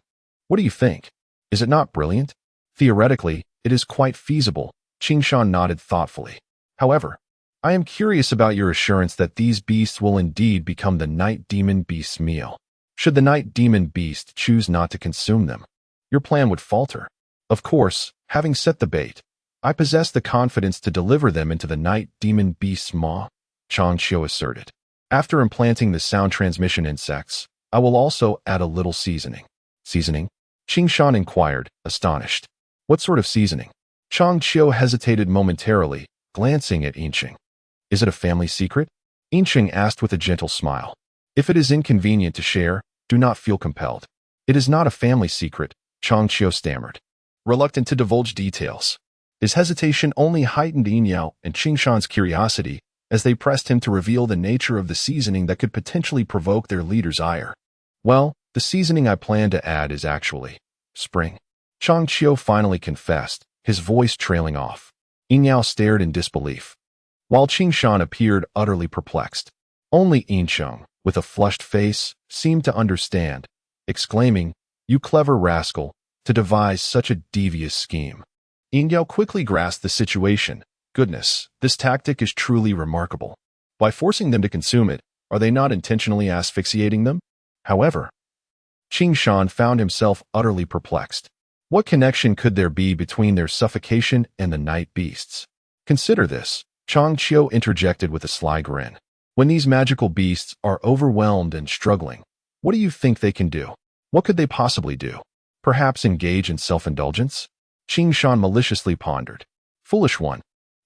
What do you think? Is it not brilliant? Theoretically, it is quite feasible, Qingshan nodded thoughtfully. However, I am curious about your assurance that these beasts will indeed become the night demon beast's meal. Should the night demon beast choose not to consume them, your plan would falter. Of course, having set the bait, I possess the confidence to deliver them into the night demon beast's maw, Changqiu asserted. After implanting the sound transmission insects, I will also add a little seasoning. Seasoning? Qingshan inquired, astonished. What sort of seasoning? Changqiu hesitated momentarily, glancing at Yinqing. Is it a family secret? Yinqing asked with a gentle smile. If it is inconvenient to share, do not feel compelled. It is not a family secret, Changqiu stammered, reluctant to divulge details. His hesitation only heightened Yinyao and Qingshan's curiosity as they pressed him to reveal the nature of the seasoning that could potentially provoke their leader's ire. Well, the seasoning I plan to add is actually spring. Changqiu finally confessed, his voice trailing off. Yinyao stared in disbelief, while Qingshan appeared utterly perplexed. Only Yincheng, with a flushed face, seemed to understand, exclaiming, "You clever rascal, to devise such a devious scheme." Yinyao quickly grasped the situation. Goodness, this tactic is truly remarkable. By forcing them to consume it, are they not intentionally asphyxiating them? However, Qingshan found himself utterly perplexed. What connection could there be between their suffocation and the night beasts? Consider this, Changqiu interjected with a sly grin. When these magical beasts are overwhelmed and struggling, what do you think they can do? What could they possibly do? Perhaps engage in self-indulgence? Qingshan maliciously pondered. Foolish one.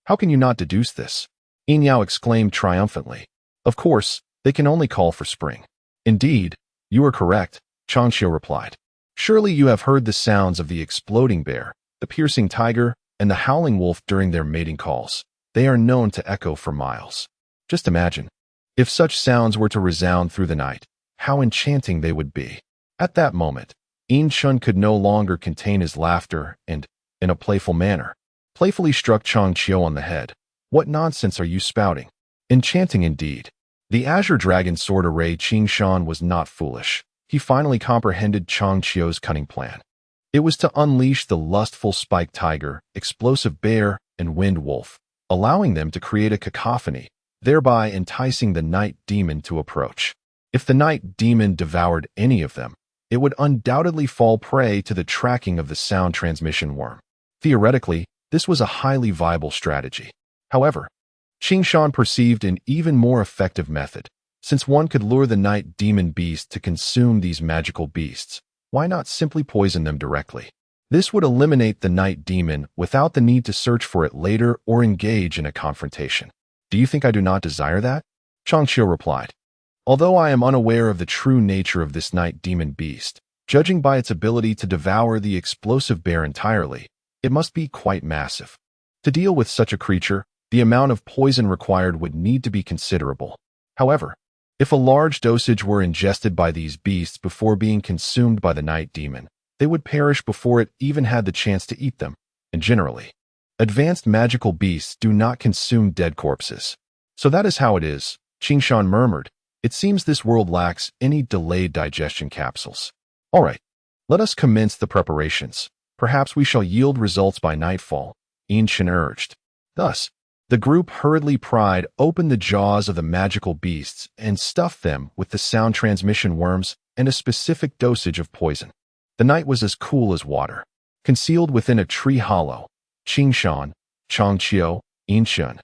How can you not deduce this? Yinyao exclaimed triumphantly. Of course, they can only call for spring. Indeed, you are correct, Changqiu replied. Surely you have heard the sounds of the exploding bear, the piercing tiger, and the howling wolf during their mating calls. They are known to echo for miles. Just imagine, if such sounds were to resound through the night, how enchanting they would be. At that moment, Yincheng could no longer contain his laughter and, in a playful manner, playfully struck Changqiu on the head. What nonsense are you spouting? Enchanting indeed. The Azure Dragon sword array Qingshan was not foolish. He finally comprehended Changqiu's cunning plan. It was to unleash the lustful spiked tiger, explosive bear, and wind wolf, allowing them to create a cacophony, thereby enticing the night demon to approach. If the night demon devoured any of them, it would undoubtedly fall prey to the tracking of the sound transmission worm. Theoretically, this was a highly viable strategy. However, Qingshan perceived an even more effective method. Since one could lure the night demon beast to consume these magical beasts, why not simply poison them directly? This would eliminate the night demon without the need to search for it later or engage in a confrontation. Do you think I do not desire that? Changqiu replied. Although I am unaware of the true nature of this night demon beast, judging by its ability to devour the explosive bear entirely, it must be quite massive. To deal with such a creature, the amount of poison required would need to be considerable. However, if a large dosage were ingested by these beasts before being consumed by the night demon, they would perish before it even had the chance to eat them, and generally, advanced magical beasts do not consume dead corpses. So that is how it is, Qingshan murmured. It seems this world lacks any delayed digestion capsules. All right, let us commence the preparations. Perhaps we shall yield results by nightfall, Yinshin urged. Thus, the group hurriedly pried open the jaws of the magical beasts and stuffed them with the sound transmission worms and a specific dosage of poison. The night was as cool as water. Concealed within a tree hollow, Qingshan, Changqiu, Yinshin,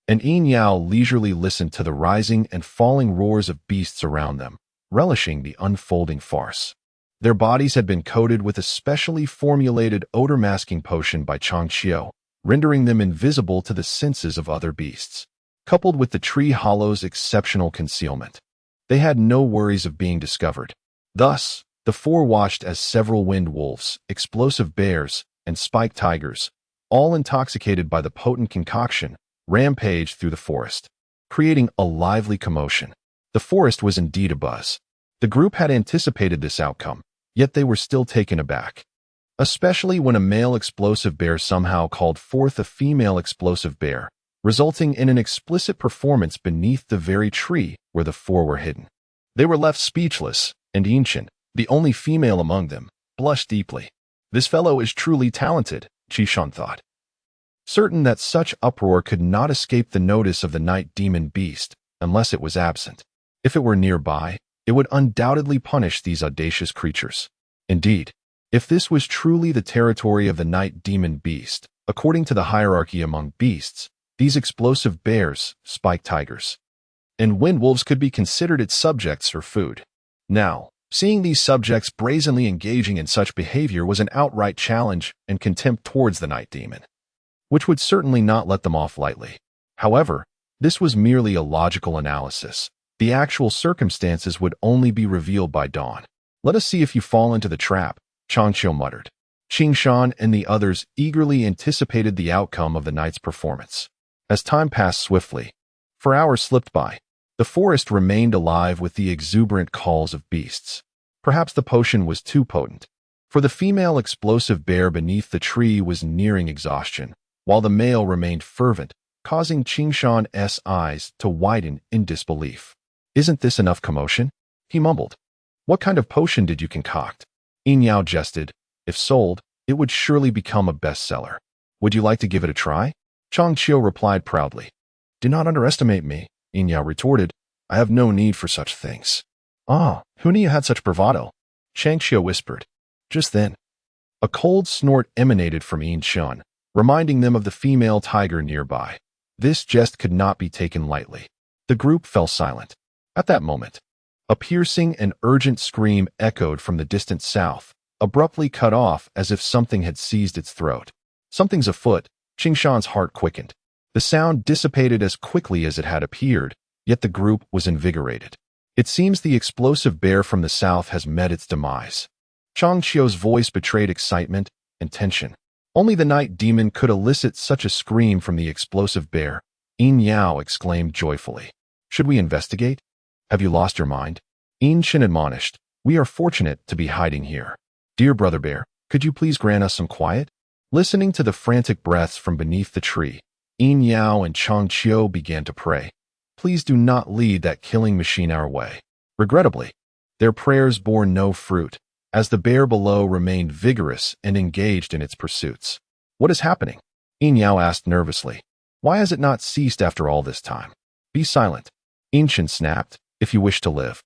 and Yin Yao leisurely listened to the rising and falling roars of beasts around them, relishing the unfolding farce. Their bodies had been coated with a specially formulated odor-masking potion by Changqiu, rendering them invisible to the senses of other beasts. Coupled with the tree hollow's exceptional concealment, they had no worries of being discovered. Thus, the four watched as several wind wolves, explosive bears, and spiked tigers, all intoxicated by the potent concoction, rampaged through the forest, creating a lively commotion. The forest was indeed abuzz. The group had anticipated this outcome, yet they were still taken aback, especially when a male explosive bear somehow called forth a female explosive bear, resulting in an explicit performance beneath the very tree where the four were hidden. They were left speechless, and Yinshin, the only female among them, blushed deeply. This fellow is truly talented, Qishan thought. Certain that such uproar could not escape the notice of the night demon beast unless it was absent. If it were nearby, it would undoubtedly punish these audacious creatures. Indeed, if this was truly the territory of the night demon beast, according to the hierarchy among beasts, these explosive bears, spiked tigers, and wind wolves could be considered its subjects or food. Now, seeing these subjects brazenly engaging in such behavior was an outright challenge and contempt towards the night demon, which would certainly not let them off lightly. However, this was merely a logical analysis. The actual circumstances would only be revealed by dawn. Let us see if you fall into the trap, Changqiu muttered. Qingshan and the others eagerly anticipated the outcome of the night's performance. As time passed swiftly, for hours slipped by, the forest remained alive with the exuberant calls of beasts. Perhaps the potion was too potent, for the female explosive bear beneath the tree was nearing exhaustion, while the male remained fervent, causing Qingshan's eyes to widen in disbelief. Isn't this enough commotion? He mumbled. What kind of potion did you concoct? Yin Yao jested. If sold, it would surely become a bestseller. Would you like to give it a try? Changqiu replied proudly. Do not underestimate me, Yin Yao retorted. I have no need for such things. Ah, who knew you had such bravado? Changqiu whispered. Just then, a cold snort emanated from Yin Shun, reminding them of the female tiger nearby. This jest could not be taken lightly. The group fell silent. At that moment, a piercing and urgent scream echoed from the distant south, abruptly cut off as if something had seized its throat. Something's afoot, Qingshan's heart quickened. The sound dissipated as quickly as it had appeared, yet the group was invigorated. It seems the explosive bear from the south has met its demise. Changqiu's voice betrayed excitement and tension. Only the night demon could elicit such a scream from the explosive bear. Yin Yao exclaimed joyfully. Should we investigate? Have you lost your mind? Yin Shin admonished. We are fortunate to be hiding here. Dear brother bear, could you please grant us some quiet? Listening to the frantic breaths from beneath the tree, Yin Yao and Changqiu began to pray. Please do not lead that killing machine our way. Regrettably, their prayers bore no fruit, as the bear below remained vigorous and engaged in its pursuits. What is happening? Yin Yao asked nervously. Why has it not ceased after all this time? Be silent. Yin Shin snapped. If you wish to live,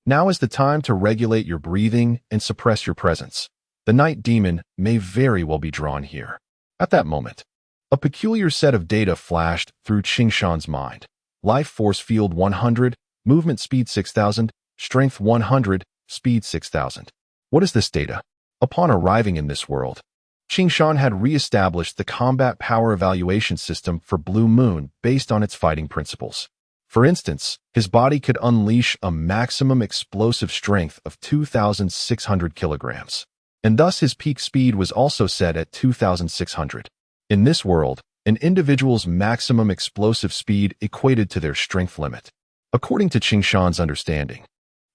now is the time to regulate your breathing and suppress your presence. The night demon may very well be drawn here. At that moment, a peculiar set of data flashed through Qingshan's mind. Life force field 100, movement speed 6000, strength 100, speed 6000. What is this data? Upon arriving in this world, Qingshan had re-established the combat power evaluation system for Blue Moon based on its fighting principles. For instance, his body could unleash a maximum explosive strength of 2,600 kilograms, and thus his peak speed was also set at 2,600. In this world, an individual's maximum explosive speed equated to their strength limit. According to Qing Shan's understanding,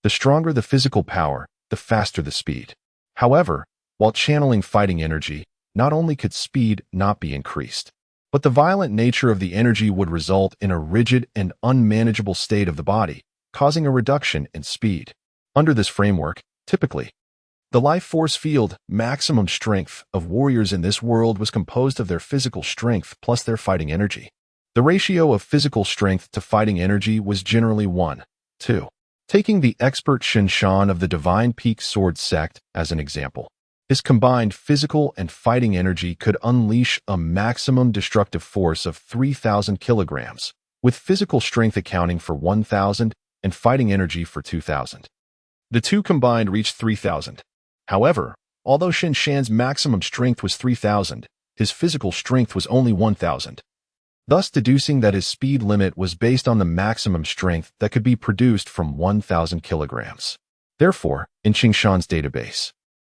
the stronger the physical power, the faster the speed. However, while channeling fighting energy, not only could speed not be increased, but the violent nature of the energy would result in a rigid and unmanageable state of the body, causing a reduction in speed. Under this framework, typically, the life force field maximum strength of warriors in this world was composed of their physical strength plus their fighting energy. The ratio of physical strength to fighting energy was generally 1:2. Taking the expert Xuanyuan of the Divine Peak Sword sect as an example, his combined physical and fighting energy could unleash a maximum destructive force of 3,000 kilograms, with physical strength accounting for 1,000 and fighting energy for 2,000. The two combined reached 3,000. However, although Xuanyuan's maximum strength was 3,000, his physical strength was only 1,000, thus deducing that his speed limit was based on the maximum strength that could be produced from 1,000 kilograms. Therefore, in Qing Shan's database,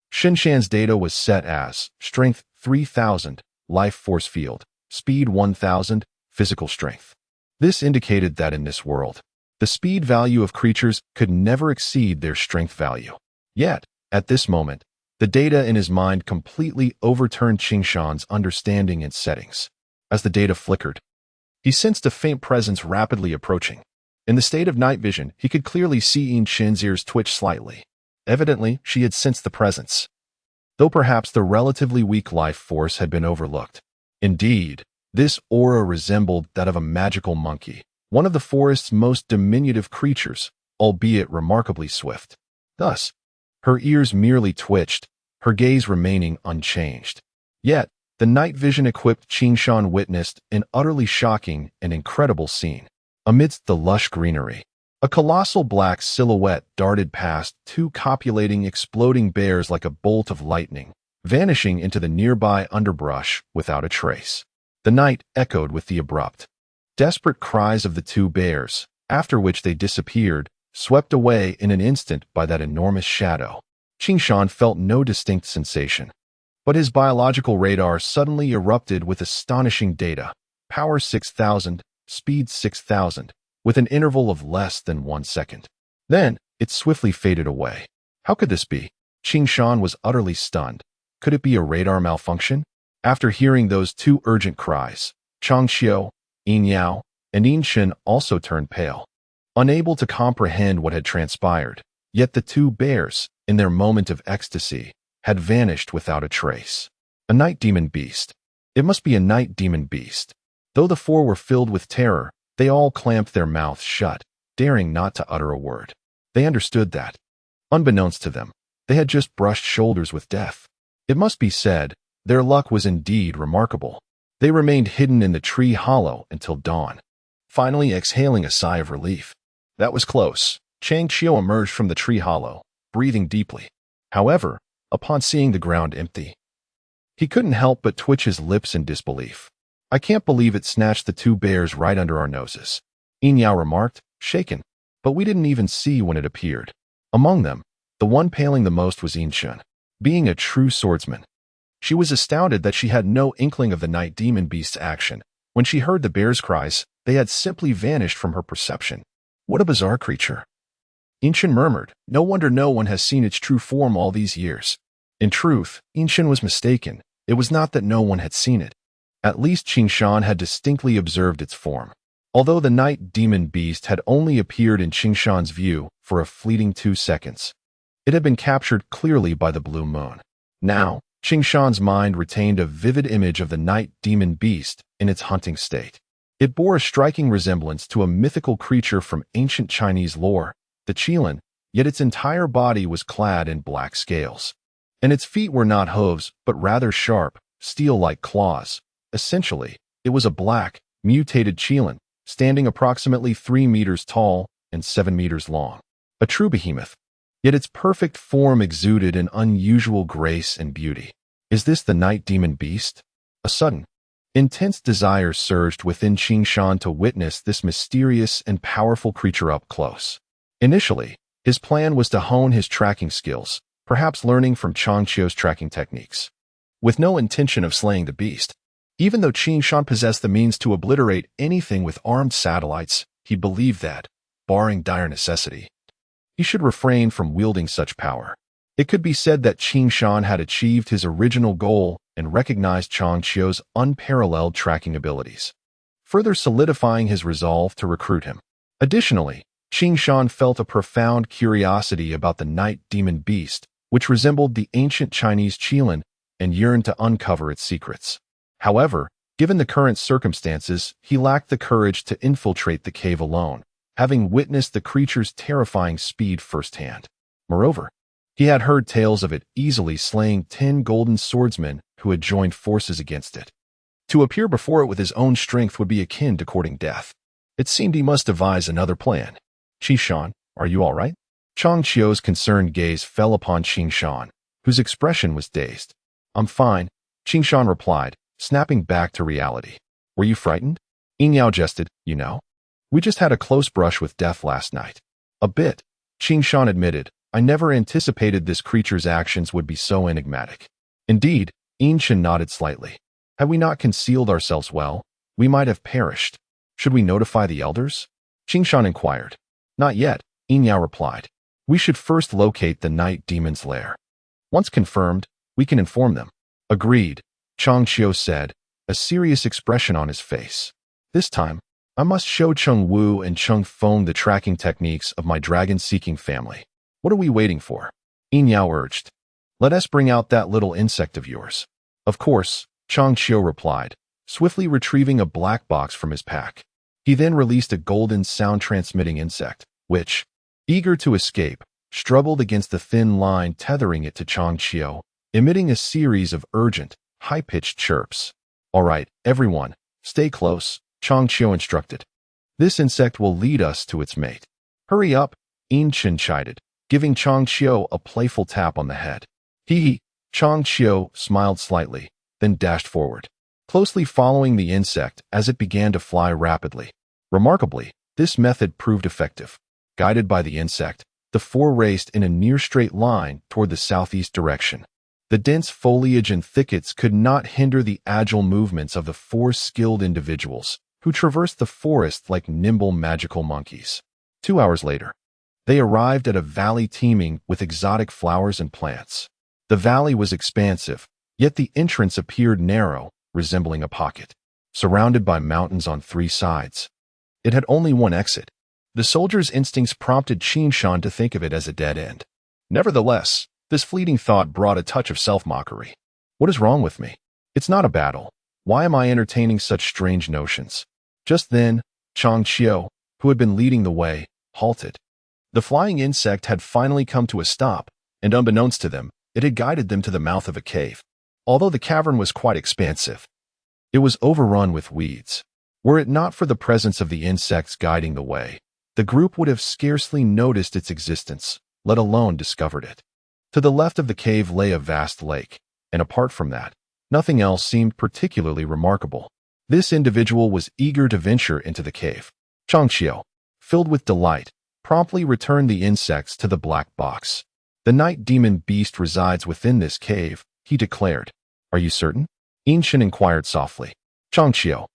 Xuanyuan's data was set as strength 3,000, life force field, speed 1,000, physical strength. This indicated that in this world, the speed value of creatures could never exceed their strength value. Yet, at this moment, the data in his mind completely overturned Qing Shan's understanding and settings. As the data flickered, he sensed a faint presence rapidly approaching. In the state of night vision, he could clearly see Yin Chen's ears twitch slightly. Evidently, she had sensed the presence, though perhaps the relatively weak life force had been overlooked. Indeed, this aura resembled that of a magical monkey, one of the forest's most diminutive creatures, albeit remarkably swift. Thus, her ears merely twitched, her gaze remaining unchanged. Yet, the night vision-equipped Qing Shan witnessed an utterly shocking and incredible scene. Amidst the lush greenery, a colossal black silhouette darted past two copulating, exploding bears like a bolt of lightning, vanishing into the nearby underbrush without a trace. The night echoed with the abrupt, desperate cries of the two bears, after which they disappeared, swept away in an instant by that enormous shadow. Qing Shan felt no distinct sensation, but his biological radar suddenly erupted with astonishing data. Power 6,000, speed 6,000, with an interval of less than 1 second. Then, it swiftly faded away. How could this be? Qing Shan was utterly stunned. Could it be a radar malfunction? After hearing those two urgent cries, Chang Xiu, Yin Yao, and Yin Chen also turned pale, unable to comprehend what had transpired. Yet the two bears, in their moment of ecstasy, had vanished without a trace. A night demon beast. It must be a night demon beast. Though the four were filled with terror, they all clamped their mouths shut, daring not to utter a word. They understood that, unbeknownst to them, they had just brushed shoulders with death. It must be said, their luck was indeed remarkable. They remained hidden in the tree hollow until dawn, finally exhaling a sigh of relief. That was close. Chang Qiu emerged from the tree hollow, breathing deeply. However, upon seeing the ground empty, he couldn't help but twitch his lips in disbelief. I can't believe it snatched the two bears right under our noses, Yin Yao remarked, shaken, but we didn't even see when it appeared. Among them, the one paling the most was Yin Chen. Being a true swordsman, she was astounded that she had no inkling of the night demon beast's action. When she heard the bears' cries, they had simply vanished from her perception. What a bizarre creature. Yin Chen murmured, no wonder no one has seen its true form all these years. In truth, Yin Chen was mistaken. It was not that no one had seen it. At least Qing Shan had distinctly observed its form. Although the night demon beast had only appeared in Qing Shan's view for a fleeting 2 seconds, it had been captured clearly by the blue moon. Now, Qing Shan's mind retained a vivid image of the night demon beast in its hunting state. It bore a striking resemblance to a mythical creature from ancient Chinese lore, the Qilin, yet its entire body was clad in black scales. And its feet were not hooves, but rather sharp, steel-like claws. Essentially, it was a black, mutated Qilin, standing approximately 3 meters tall and 7 meters long. A true behemoth. Yet its perfect form exuded an unusual grace and beauty. Is this the night demon beast? A sudden, Intense desire surged within Qing Shan to witness this mysterious and powerful creature up close. Initially, his plan was to hone his tracking skills, perhaps learning from Chang Qiu's tracking techniques. With no intention of slaying the beast, even though Qing Shan possessed the means to obliterate anything with armed satellites, he believed that, barring dire necessity, he should refrain from wielding such power. It could be said that Qing Shan had achieved his original goal and recognized Chang Qiu's unparalleled tracking abilities, further solidifying his resolve to recruit him. Additionally, Qing Shan felt a profound curiosity about the night demon beast, which resembled the ancient Chinese qilin, and yearned to uncover its secrets. However, given the current circumstances, he lacked the courage to infiltrate the cave alone, having witnessed the creature's terrifying speed firsthand. Moreover, he had heard tales of it easily slaying 10 golden swordsmen who had joined forces against it. To appear before it with his own strength would be akin to courting death. It seemed he must devise another plan. Qing Shan, are you all right? Chang Qiu's concerned gaze fell upon Qing Shan, whose expression was dazed. I'm fine, Qing Shan replied, snapping back to reality. Were you frightened? Yin Yao jested, you know. We just had a close brush with death last night. A bit, Qing Shan admitted. I never anticipated this creature's actions would be so enigmatic. Indeed, Yin Chen nodded slightly. Had we not concealed ourselves well, we might have perished. Should we notify the elders? Qing Shan inquired. Not yet, Yin Yao replied. We should first locate the night demon's lair. Once confirmed, we can inform them. Agreed, Chang Qiu said, a serious expression on his face. This time, I must show Cheng Wu and Cheng Feng the tracking techniques of my dragon-seeking family. What are we waiting for? Yin Yao urged. Let us bring out that little insect of yours. Of course, Chang Qiu replied, swiftly retrieving a black box from his pack. He then released a golden sound-transmitting insect, which, eager to escape, struggled against the thin line tethering it to Chang Qiu, emitting a series of urgent, high-pitched chirps. All right, everyone, stay close, Chang Qiu instructed. This insect will lead us to its mate. Hurry up, Yin Chen chided, giving Chang Qiu a playful tap on the head. Hee. Chang Qiu smiled slightly, then dashed forward, closely following the insect as it began to fly rapidly. Remarkably, this method proved effective. Guided by the insect, the four raced in a near-straight line toward the southeast direction. The dense foliage and thickets could not hinder the agile movements of the four skilled individuals, who traversed the forest like nimble magical monkeys. 2 hours later, they arrived at a valley teeming with exotic flowers and plants. The valley was expansive, yet the entrance appeared narrow, resembling a pocket, surrounded by mountains on 3 sides. It had only one exit. The soldier's instincts prompted Qing Shan to think of it as a dead end. Nevertheless, this fleeting thought brought a touch of self-mockery. What is wrong with me? It's not a battle. Why am I entertaining such strange notions? Just then, Chang Qiu, who had been leading the way, halted. The flying insect had finally come to a stop, and unbeknownst to them, it had guided them to the mouth of a cave. Although the cavern was quite expansive, it was overrun with weeds. Were it not for the presence of the insects guiding the way, the group would have scarcely noticed its existence, let alone discovered it. To the left of the cave lay a vast lake, and apart from that, nothing else seemed particularly remarkable. This individual was eager to venture into the cave. Chang Qiu, filled with delight, promptly returned the insects to the black box. The night demon beast resides within this cave, he declared. Are you certain? Yin Chen inquired softly. Chang Qiu,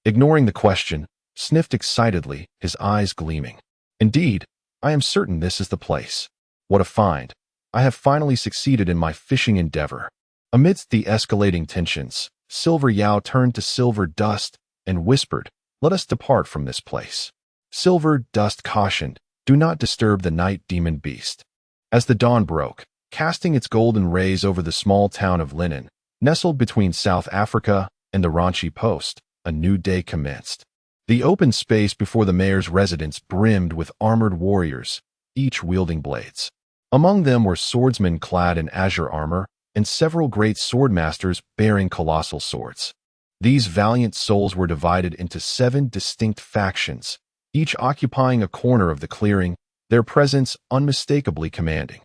ignoring the question, sniffed excitedly, his eyes gleaming. Indeed, I am certain this is the place. What a find. I have finally succeeded in my fishing endeavor. Amidst the escalating tensions, Silver Yao turned to Silver Dust and whispered, let us depart from this place. Silver Dust cautioned, do not disturb the night demon beast. As the dawn broke, casting its golden rays over the small town of Linen, nestled between South Africa and the Ranchi post, a new day commenced. The open space before the mayor's residence brimmed with armored warriors, each wielding blades. Among them were swordsmen clad in azure armor and several great swordmasters bearing colossal swords. These valiant souls were divided into 7 distinct factions, each occupying a corner of the clearing, their presence unmistakably commanding.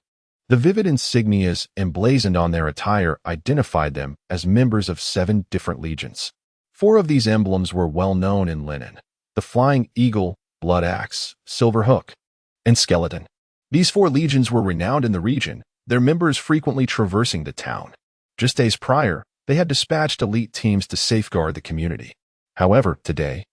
The vivid insignias emblazoned on their attire identified them as members of 7 different legions. 4 of these emblems were well known in Linen: the Flying Eagle, Blood Axe, Silver Hook, and Skeleton. These 4 legions were renowned in the region, their members frequently traversing the town. Just days prior, they had dispatched elite teams to safeguard the community. However, today,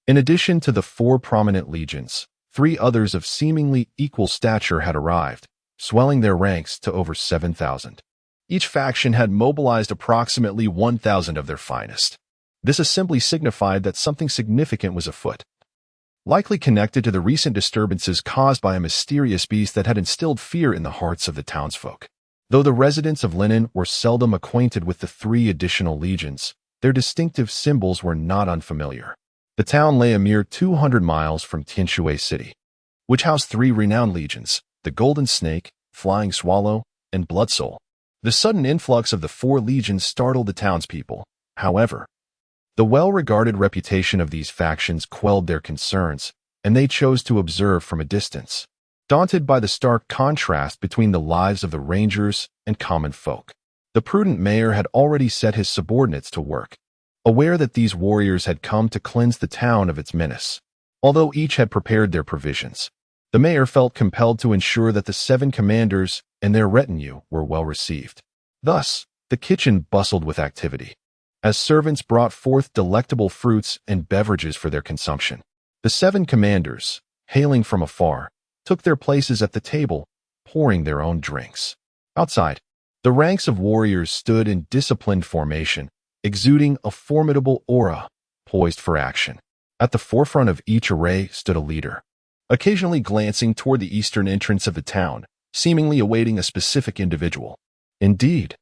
in addition to the 4 prominent legions, 3 others of seemingly equal stature had arrived, swelling their ranks to over 7,000. Each faction had mobilized approximately 1,000 of their finest. This assembly signified that something significant was afoot, likely connected to the recent disturbances caused by a mysterious beast that had instilled fear in the hearts of the townsfolk. Though the residents of Linen were seldom acquainted with the 3 additional legions, their distinctive symbols were not unfamiliar. The town lay a mere 200 miles from Tianshui City, which housed 3 renowned legions: the Golden Snake, Flying Swallow, and Blood Soul. The sudden influx of the 4 legions startled the townspeople. However, the well-regarded reputation of these factions quelled their concerns, and they chose to observe from a distance, daunted by the stark contrast between the lives of the rangers and common folk. The prudent mayor had already set his subordinates to work, aware that these warriors had come to cleanse the town of its menace. Although each had prepared their provisions, the mayor felt compelled to ensure that the 7 commanders and their retinue were well received. Thus, the kitchen bustled with activity, as servants brought forth delectable fruits and beverages for their consumption. The 7 commanders, hailing from afar, took their places at the table, pouring their own drinks. Outside, the ranks of warriors stood in disciplined formation, exuding a formidable aura, poised for action. At the forefront of each array stood a leader, occasionally glancing toward the eastern entrance of the town, seemingly awaiting a specific individual. Indeed,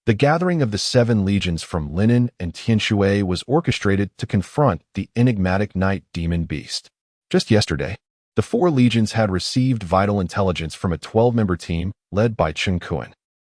the gathering of the 7 legions from Linen and Tianshui was orchestrated to confront the enigmatic night demon beast. Just yesterday, the 4 legions had received vital intelligence from a 12-member team led by Xuanyuan,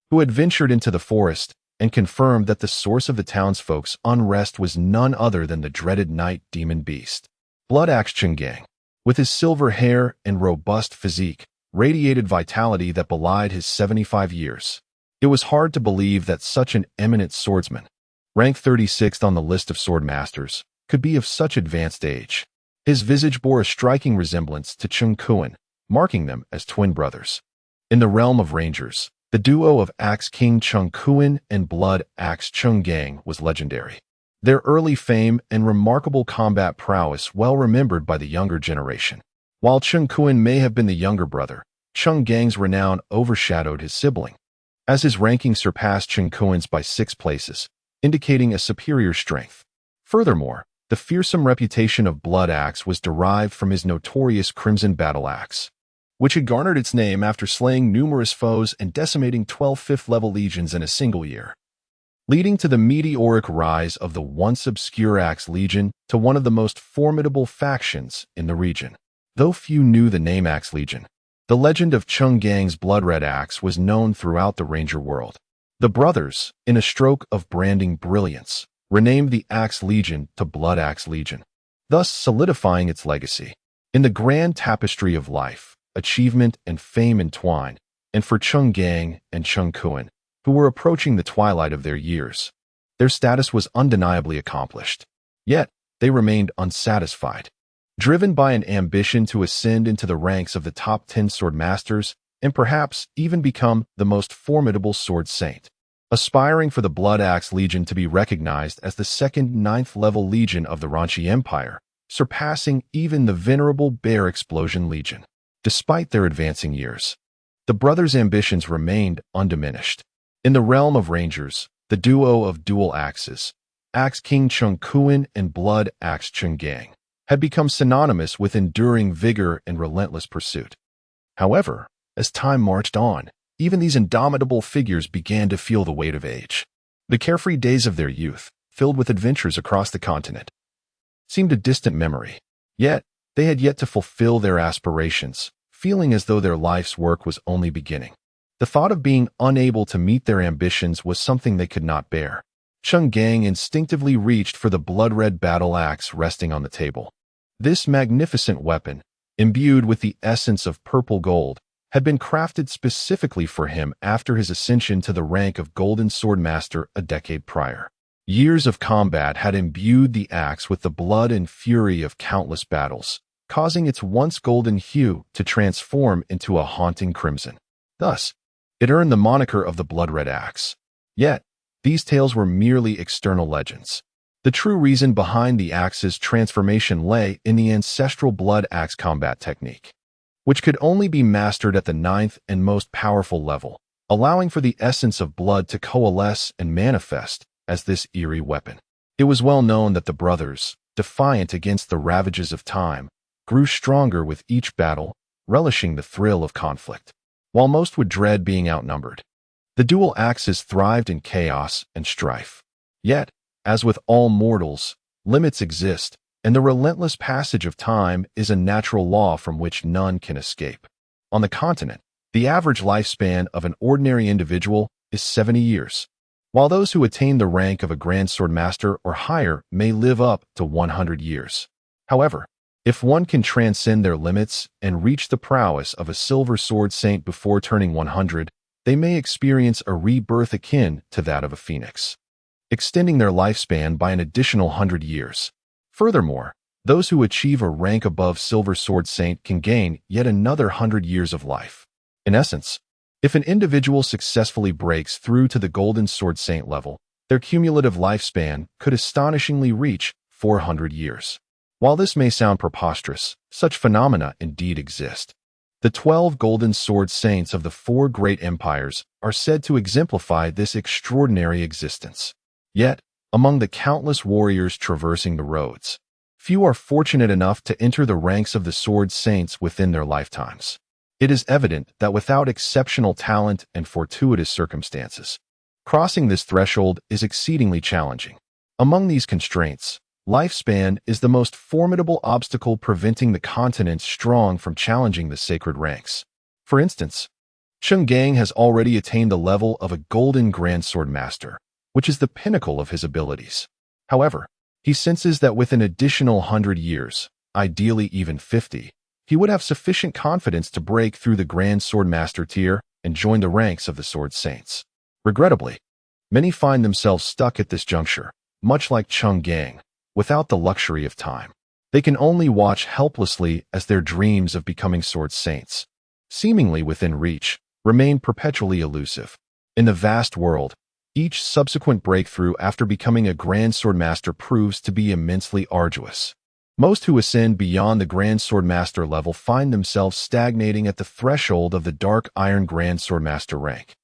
who had ventured into the forest and confirmed that the source of the townsfolk's unrest was none other than the dreaded night demon beast. Blood Axe Xuanyuan, with his silver hair and robust physique, radiated vitality that belied his 75 years. It was hard to believe that such an eminent swordsman, ranked 36th on the list of sword masters, could be of such advanced age. His visage bore a striking resemblance to Xuanyuan, marking them as twin brothers. In the realm of rangers, the duo of Axe King Xuanyuan and Blood Axe Xuanyuan was legendary. Their early fame and remarkable combat prowess well remembered by the younger generation. While Xuanyuan may have been the younger brother, Xuanyuan's renown overshadowed his sibling, as his ranking surpassed Xuanyuan's by 6 places, indicating a superior strength. Furthermore, the fearsome reputation of Blood Axe was derived from his notorious Crimson Battle Axe, which had garnered its name after slaying numerous foes and decimating 12 5th-level legions in a single year, leading to the meteoric rise of the once obscure Axe Legion to one of the most formidable factions in the region. Though few knew the name Axe Legion, the legend of Xuanyuan's blood red axe was known throughout the ranger world. The brothers, in a stroke of branding brilliance, renamed the Axe Legion to Blood Axe Legion, thus solidifying its legacy. In the grand tapestry of life, achievement and fame entwined, and for Xuanyuan and Xuanyuan, who were approaching the twilight of their years, their status was undeniably accomplished. Yet, they remained unsatisfied, driven by an ambition to ascend into the ranks of the top 10 sword masters and perhaps even become the most formidable sword saint. Aspiring for the Blood Axe Legion to be recognized as the second 9th-level legion of the Ranchi Empire, surpassing even the venerable Bear Explosion Legion. Despite their advancing years, the brothers' ambitions remained undiminished. In the realm of rangers, the duo of dual axes, Axe King Xuanyuan and Blood Axe Xuanyuan, had become synonymous with enduring vigor and relentless pursuit. However, as time marched on, even these indomitable figures began to feel the weight of age. The carefree days of their youth, filled with adventures across the continent, seemed a distant memory. Yet, they had yet to fulfill their aspirations, feeling as though their life's work was only beginning. The thought of being unable to meet their ambitions was something they could not bear. Xuanyuan instinctively reached for the blood-red battle axe resting on the table. This magnificent weapon, imbued with the essence of purple gold, had been crafted specifically for him after his ascension to the rank of Golden Sword Master a decade prior. Years of combat had imbued the axe with the blood and fury of countless battles, causing its once golden hue to transform into a haunting crimson. Thus, it earned the moniker of the blood-red axe. Yet, these tales were merely external legends. The true reason behind the axe's transformation lay in the ancestral blood axe combat technique, which could only be mastered at the 9th and most powerful level, allowing for the essence of blood to coalesce and manifest as this eerie weapon. It was well known that the brothers, defiant against the ravages of time, grew stronger with each battle, relishing the thrill of conflict. While most would dread being outnumbered, the dual axes thrived in chaos and strife. Yet, as with all mortals, limits exist, and the relentless passage of time is a natural law from which none can escape. On the continent, the average lifespan of an ordinary individual is 70 years, while those who attain the rank of a Grand Sword Master or higher may live up to 100 years. However, if one can transcend their limits and reach the prowess of a Silver Sword Saint before turning 100, they may experience a rebirth akin to that of a phoenix, extending their lifespan by an additional 100 years. Furthermore, those who achieve a rank above Silver Sword Saint can gain yet another 100 years of life. In essence, if an individual successfully breaks through to the Golden Sword Saint level, their cumulative lifespan could astonishingly reach 400 years. While this may sound preposterous, such phenomena indeed exist. The 12 Golden Sword Saints of the 4 great empires are said to exemplify this extraordinary existence. Yet, among the countless warriors traversing the roads, few are fortunate enough to enter the ranks of the Sword Saints within their lifetimes. It is evident that without exceptional talent and fortuitous circumstances, crossing this threshold is exceedingly challenging. Among these constraints, lifespan is the most formidable obstacle preventing the continent's strong from challenging the sacred ranks. For instance, Cheng Gang has already attained the level of a Golden Grand Sword Master, which is the pinnacle of his abilities. However, he senses that with an additional 100 years, ideally even 50, he would have sufficient confidence to break through the Grand Sword Master tier and join the ranks of the Sword Saints. Regrettably, many find themselves stuck at this juncture, much like Cheng Gang, without the luxury of time. They can only watch helplessly as their dreams of becoming Sword Saints, seemingly within reach, remain perpetually elusive. In the vast world, each subsequent breakthrough after becoming a Grand Sword Master proves to be immensely arduous. Most who ascend beyond the Grand Sword Master level find themselves stagnating at the threshold of the Dark Iron Grand Sword Master rank,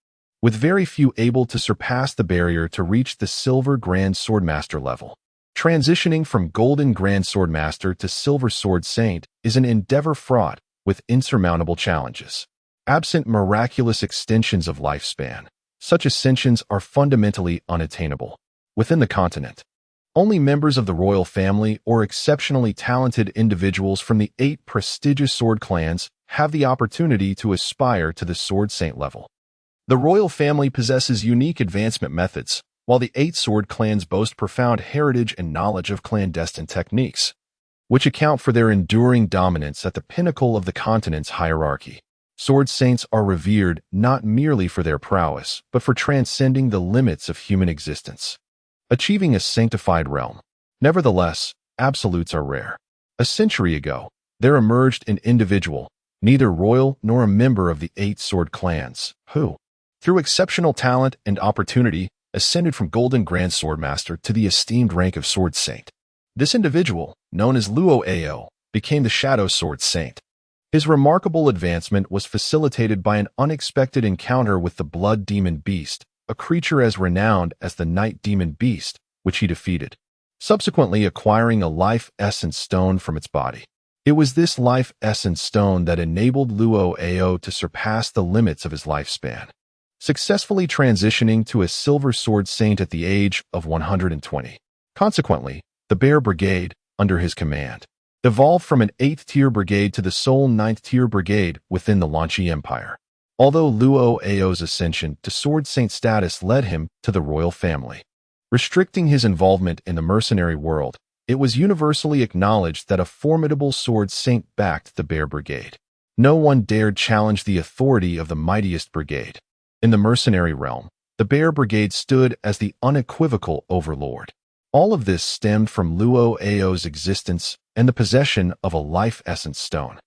with very few able to surpass the barrier to reach the Silver Grand Sword Master level. Transitioning from Golden Grand Sword Master to Silver Sword Saint is an endeavor fraught with insurmountable challenges. Absent miraculous extensions of lifespan, such ascensions are fundamentally unattainable. Within the continent, only members of the royal family or exceptionally talented individuals from the 8 prestigious sword clans have the opportunity to aspire to the Sword Saint level. The royal family possesses unique advancement methods, while the 8 sword clans boast profound heritage and knowledge of clandestine techniques, which account for their enduring dominance at the pinnacle of the continent's hierarchy. Sword Saints are revered not merely for their prowess, but for transcending the limits of human existence, achieving a sanctified realm. Nevertheless, absolutes are rare. A century ago, there emerged an individual, neither royal nor a member of the 8 sword clans, who, through exceptional talent and opportunity, ascended from Golden Grand Sword Master to the esteemed rank of Sword Saint. This individual, known as Luo, became the Shadow Sword Saint. His remarkable advancement was facilitated by an unexpected encounter with the Blood Demon Beast, a creature as renowned as the Night Demon Beast, which he defeated, subsequently acquiring a Life Essence Stone from its body. It was this Life Essence Stone that enabled Luo to surpass the limits of his lifespan, successfully transitioning to a Silver Sword Saint at the age of 120. Consequently, the Bear Brigade, under his command, evolved from an 8th-tier brigade to the sole 9th-tier brigade within the Lan Yue Empire. Although Luo's ascension to Sword Saint status led him to the royal family, restricting his involvement in the mercenary world, it was universally acknowledged that a formidable Sword Saint backed the Bear Brigade. No one dared challenge the authority of the mightiest brigade. In the mercenary realm, The Bear Brigade stood as the unequivocal overlord. All of this stemmed from Luo Ao's existence and the possession of a life essence stone.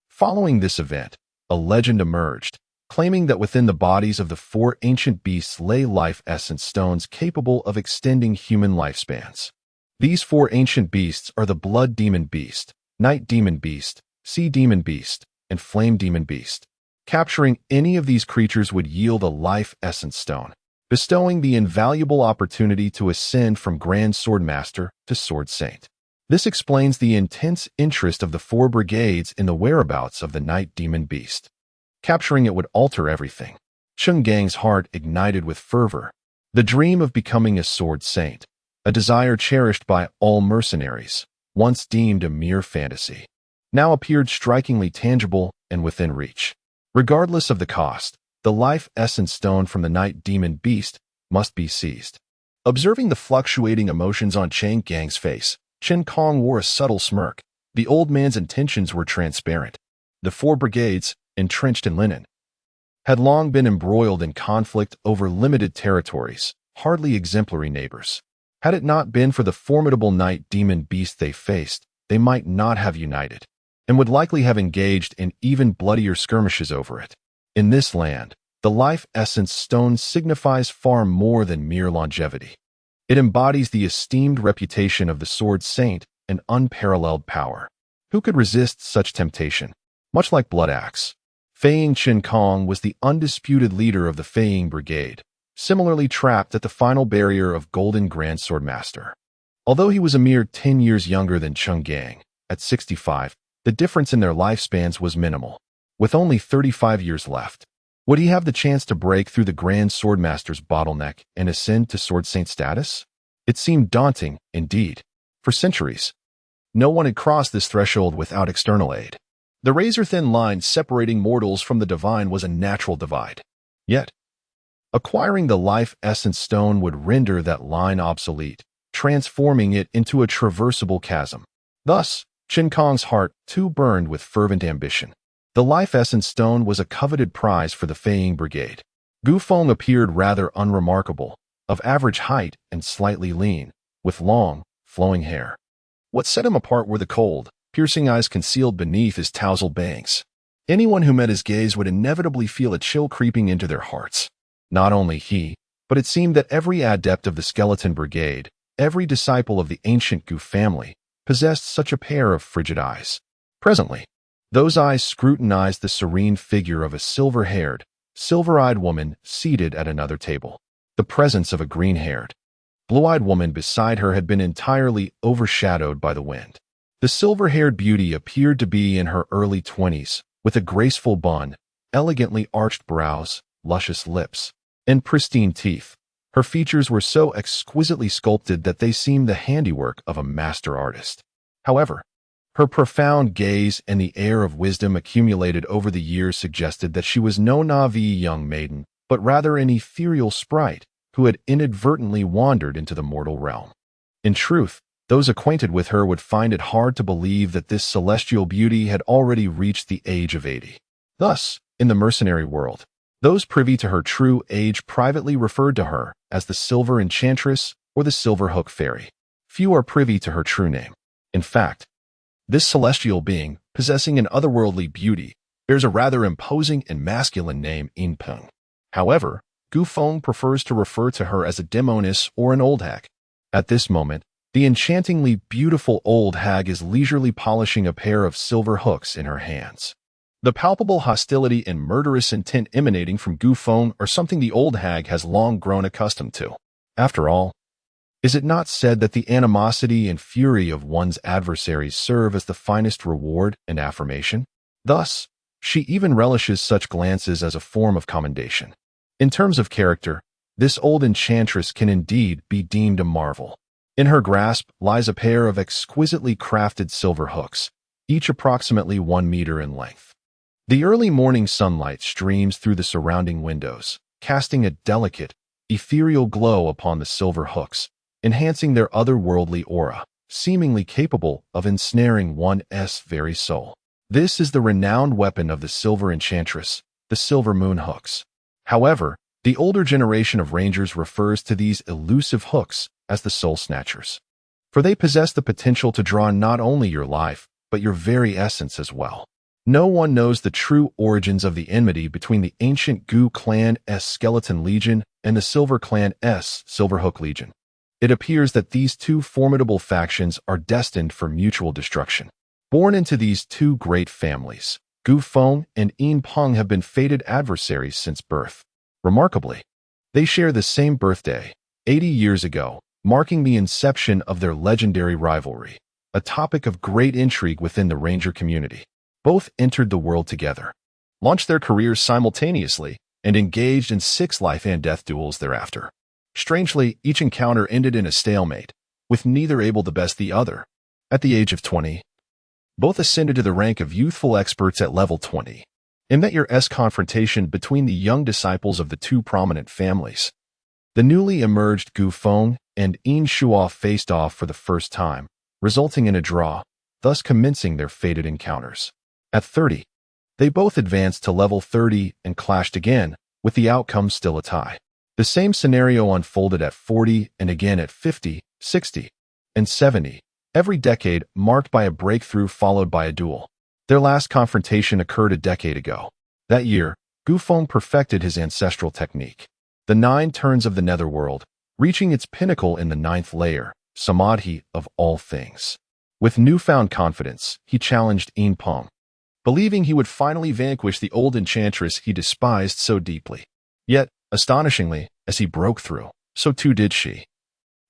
Following this event, a legend emerged, claiming that within the bodies of the 4 ancient beasts lay life essence stones capable of extending human lifespans. These 4 ancient beasts are the Blood Demon Beast, Night Demon Beast, Sea Demon Beast, and Flame Demon Beast. Capturing any of these creatures would yield a life essence stone, bestowing the invaluable opportunity to ascend from Grand Sword Master to Sword Saint. This explains the intense interest of the 4 brigades in the whereabouts of the Night Demon Beast. Capturing it would alter everything. Cheng Gang's heart ignited with fervor. The dream of becoming a Sword Saint, a desire cherished by all mercenaries, once deemed a mere fantasy, now appeared strikingly tangible and within reach. Regardless of the cost, the life essence stone from the Night Demon Beast must be seized. Observing the fluctuating emotions on Cheng Gang's face, Chen Kong wore a subtle smirk. The old man's intentions were transparent. The 4 brigades, entrenched in linen, had long been embroiled in conflict over limited territories, hardly exemplary neighbors. Had it not been for the formidable Night Demon Beast they faced, they might not have united, and would likely have engaged in even bloodier skirmishes over it. In this land, the life essence stone signifies far more than mere longevity. It embodies the esteemed reputation of the Sword Saint and unparalleled power. Who could resist such temptation? Much like Blood Axe, Feiying Chen Kong was the undisputed leader of the Feiying Brigade, similarly trapped at the final barrier of Golden Grand Sword Master. Although he was a mere 10 years younger than Cheng Gang, at 65, the difference in their lifespans was minimal. With only 35 years left, would he have the chance to break through the Grand Sword Master's bottleneck and ascend to Sword Saint status? It seemed daunting, indeed. For centuries, no one had crossed this threshold without external aid. The razor-thin line separating mortals from the divine was a natural divide. Yet, acquiring the life essence stone would render that line obsolete, transforming it into a traversable chasm. Thus, Chen Kong's heart too burned with fervent ambition. The life essence stone was a coveted prize for the Feiying Brigade. Gu Feng appeared rather unremarkable, of average height and slightly lean, with long, flowing hair. What set him apart were the cold, piercing eyes concealed beneath his tousled bangs. Anyone who met his gaze would inevitably feel a chill creeping into their hearts. Not only he, but it seemed that every adept of the Skeleton Brigade, every disciple of the ancient Gu family, possessed such a pair of frigid eyes. Presently, those eyes scrutinized the serene figure of a silver-haired, silver-eyed woman seated at another table. The presence of a green-haired, blue-eyed woman beside her had been entirely overshadowed by the wind. The silver-haired beauty appeared to be in her early 20s, with a graceful bun, elegantly arched brows, luscious lips, and pristine teeth. Her features were so exquisitely sculpted that they seemed the handiwork of a master artist. However, her profound gaze and the air of wisdom accumulated over the years suggested that she was no Na'vi young maiden, but rather an ethereal sprite who had inadvertently wandered into the mortal realm. In truth, those acquainted with her would find it hard to believe that this celestial beauty had already reached the age of 80. Thus, in the mercenary world, those privy to her true age privately referred to her as the Silver Enchantress or the Silver Hook Fairy. Few are privy to her true name. In fact, this celestial being, possessing an otherworldly beauty, bears a rather imposing and masculine name, In Peng. However, Gu Feng prefers to refer to her as a demoness or an old hag. At this moment, the enchantingly beautiful old hag is leisurely polishing a pair of silver hooks in her hands. The palpable hostility and murderous intent emanating from Gu Feng are something the old hag has long grown accustomed to. After all, is it not said that the animosity and fury of one's adversaries serve as the finest reward and affirmation? Thus, she even relishes such glances as a form of commendation. In terms of character, this old enchantress can indeed be deemed a marvel. In her grasp lies a pair of exquisitely crafted silver hooks, each approximately 1 meter in length. The early morning sunlight streams through the surrounding windows, casting a delicate, ethereal glow upon the silver hooks, enhancing their otherworldly aura, seemingly capable of ensnaring one's very soul. This is the renowned weapon of the Silver Enchantress, the Silver Moon Hooks. However, The older generation of rangers refers to these elusive hooks as the soul snatchers, for they possess the potential to draw not only your life, but your very essence as well. No one knows the true origins of the enmity between the ancient Gu Clan's Skeleton Legion and the Silver Clan's Silverhook Legion. It appears that these two formidable factions are destined for mutual destruction. Born into these two great families, Gu Feng and Yin Peng have been fated adversaries since birth. Remarkably, they share the same birthday, 80 years ago, marking the inception of their legendary rivalry, a topic of great intrigue within the ranger community. Both entered the world together, launched their careers simultaneously, and engaged in 6 life-and-death duels thereafter. Strangely, each encounter ended in a stalemate, with neither able to best the other. At the age of 20, both ascended to the rank of youthful experts at level 20. In that year's confrontation between the young disciples of the two prominent families, the newly emerged Gu Feng and Yin Shuo faced off for the first time, resulting in a draw, thus commencing their fated encounters. At 30, they both advanced to level 30 and clashed again, with the outcome still a tie. The same scenario unfolded at 40 and again at 50, 60, and 70, every decade marked by a breakthrough followed by a duel. Their last confrontation occurred a decade ago. That year, Gu Feng perfected his ancestral technique, the 9 turns of the netherworld, reaching its pinnacle in the 9th layer, Samadhi of all things. With newfound confidence, he challenged Yin Peng, believing he would finally vanquish the old enchantress he despised so deeply. Yet, astonishingly, as he broke through, so too did she.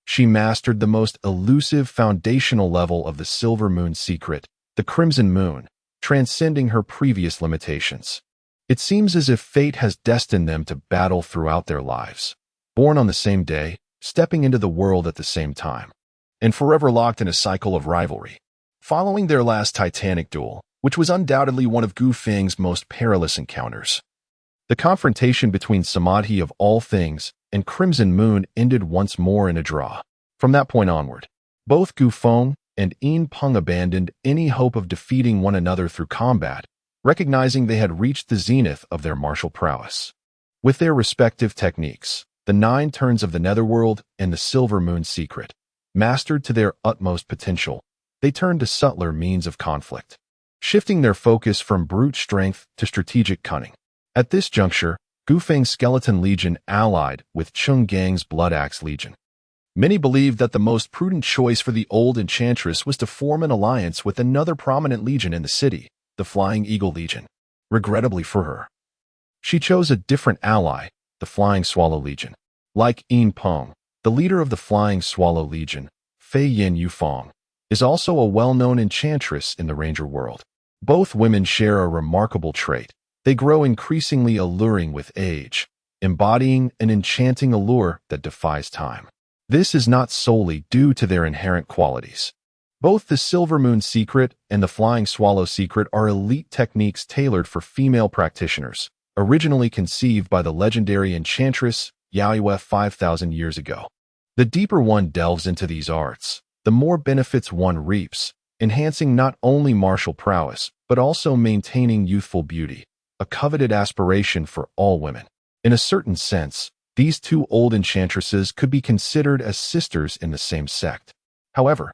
She mastered the most elusive foundational level of the Silver Moon secret, the Crimson Moon, transcending her previous limitations. It seems as if fate has destined them to battle throughout their lives, born on the same day, stepping into the world at the same time, and forever locked in a cycle of rivalry. Following their last titanic duel, which was undoubtedly one of Gu Feng's most perilous encounters, the confrontation between Samadhi of all things and Crimson Moon ended once more in a draw. From that point onward, both Gu Feng and Yin Peng abandoned any hope of defeating one another through combat, recognizing they had reached the zenith of their martial prowess. With their respective techniques, the 9 turns of the netherworld and the Silver Moon secret, mastered to their utmost potential, they turned to subtler means of conflict, shifting their focus from brute strength to strategic cunning. At this juncture, Gu Feng's Skeleton Legion allied with Cheng Gang's Blood Axe Legion. Many believed that the most prudent choice for the old enchantress was to form an alliance with another prominent legion in the city, the Flying Eagle Legion. Regrettably for her, she chose a different ally, the Flying Swallow Legion. Like Yin Peng, the leader of the Flying Swallow Legion, Fei Yin Yufeng, is also a well-known enchantress in the ranger world. Both women share a remarkable trait. They grow increasingly alluring with age, embodying an enchanting allure that defies time. This is not solely due to their inherent qualities. Both the Silver Moon secret and the Flying Swallow secret are elite techniques tailored for female practitioners, originally conceived by the legendary enchantress Aoyama 5,000 years ago. The deeper one delves into these arts, the more benefits one reaps, enhancing not only martial prowess, but also maintaining youthful beauty, a coveted aspiration for all women. In a certain sense, these two old enchantresses could be considered as sisters in the same sect. However,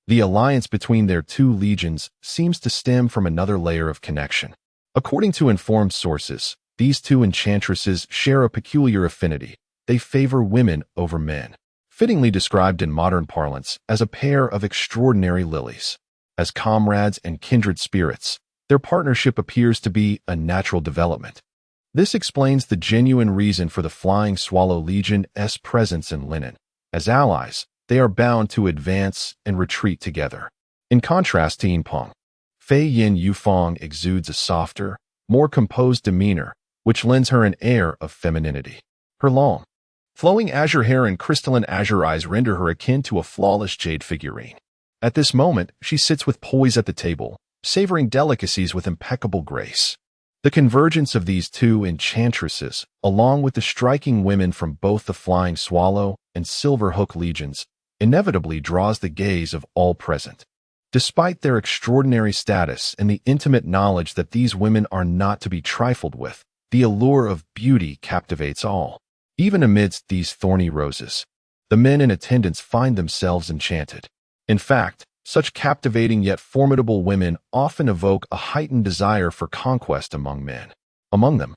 the alliance between their two legions seems to stem from another layer of connection. According to informed sources, these two enchantresses share a peculiar affinity. They favor women over men, fittingly described in modern parlance as a pair of extraordinary lilies. As comrades and kindred spirits, their partnership appears to be a natural development. This explains the genuine reason for the Flying Swallow Legion's presence in Linen. As allies, they are bound to advance and retreat together. In contrast to Yin Peng, Fei Yin Yufeng exudes a softer, more composed demeanor, which lends her an air of femininity. Her long, flowing azure hair and crystalline azure eyes render her akin to a flawless jade figurine. At this moment, she sits with poise at the table, savoring delicacies with impeccable grace. The convergence of these two enchantresses, along with the striking women from both the Flying Swallow and Silverhook legions, inevitably draws the gaze of all present. Despite their extraordinary status and the intimate knowledge that these women are not to be trifled with, The allure of beauty captivates all. Even amidst these thorny roses, the men in attendance find themselves enchanted. In fact, such captivating yet formidable women often evoke a heightened desire for conquest among men. Among them,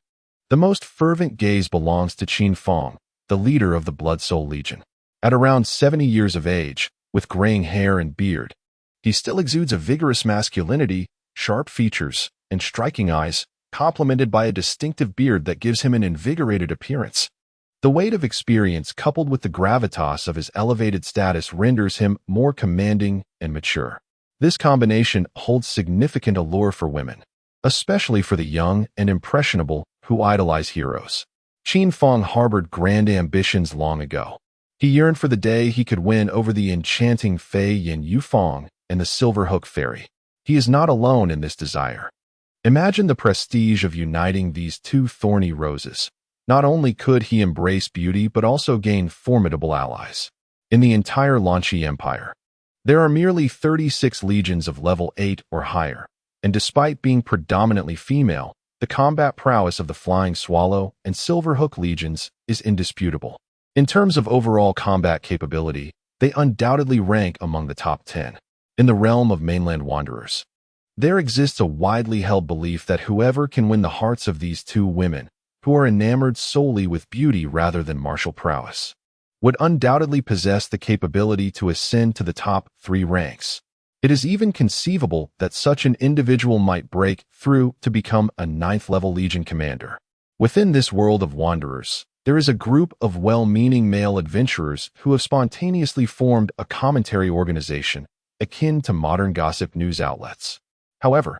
the most fervent gaze belongs to Qin Feng, the leader of the Blood Soul Legion. At around 70 years of age, with graying hair and beard, he still exudes a vigorous masculinity, sharp features, and striking eyes, complemented by a distinctive beard that gives him an invigorated appearance. The weight of experience coupled with the gravitas of his elevated status renders him more commanding and mature. This combination holds significant allure for women, especially for the young and impressionable who idolize heroes. Qin Feng harbored grand ambitions long ago. He yearned for the day he could win over the enchanting Fei Yin Yufeng and the Silver Hook Fairy. He is not alone in this desire. Imagine the prestige of uniting these two thorny roses. Not only could he embrace beauty but also gain formidable allies. In the entire Lanqi Empire, there are merely 36 legions of level 8 or higher, and despite being predominantly female, the combat prowess of the Flying Swallow and Silver Hook legions is indisputable. In terms of overall combat capability, they undoubtedly rank among the top 10. In the realm of mainland wanderers, there exists a widely held belief that whoever can win the hearts of these two women, who are enamored solely with beauty rather than martial prowess, would undoubtedly possess the capability to ascend to the top 3 ranks. It is even conceivable that such an individual might break through to become a 9th-level Legion commander. Within this world of wanderers, there is a group of well-meaning male adventurers who have spontaneously formed a commentary organization akin to modern gossip news outlets. However,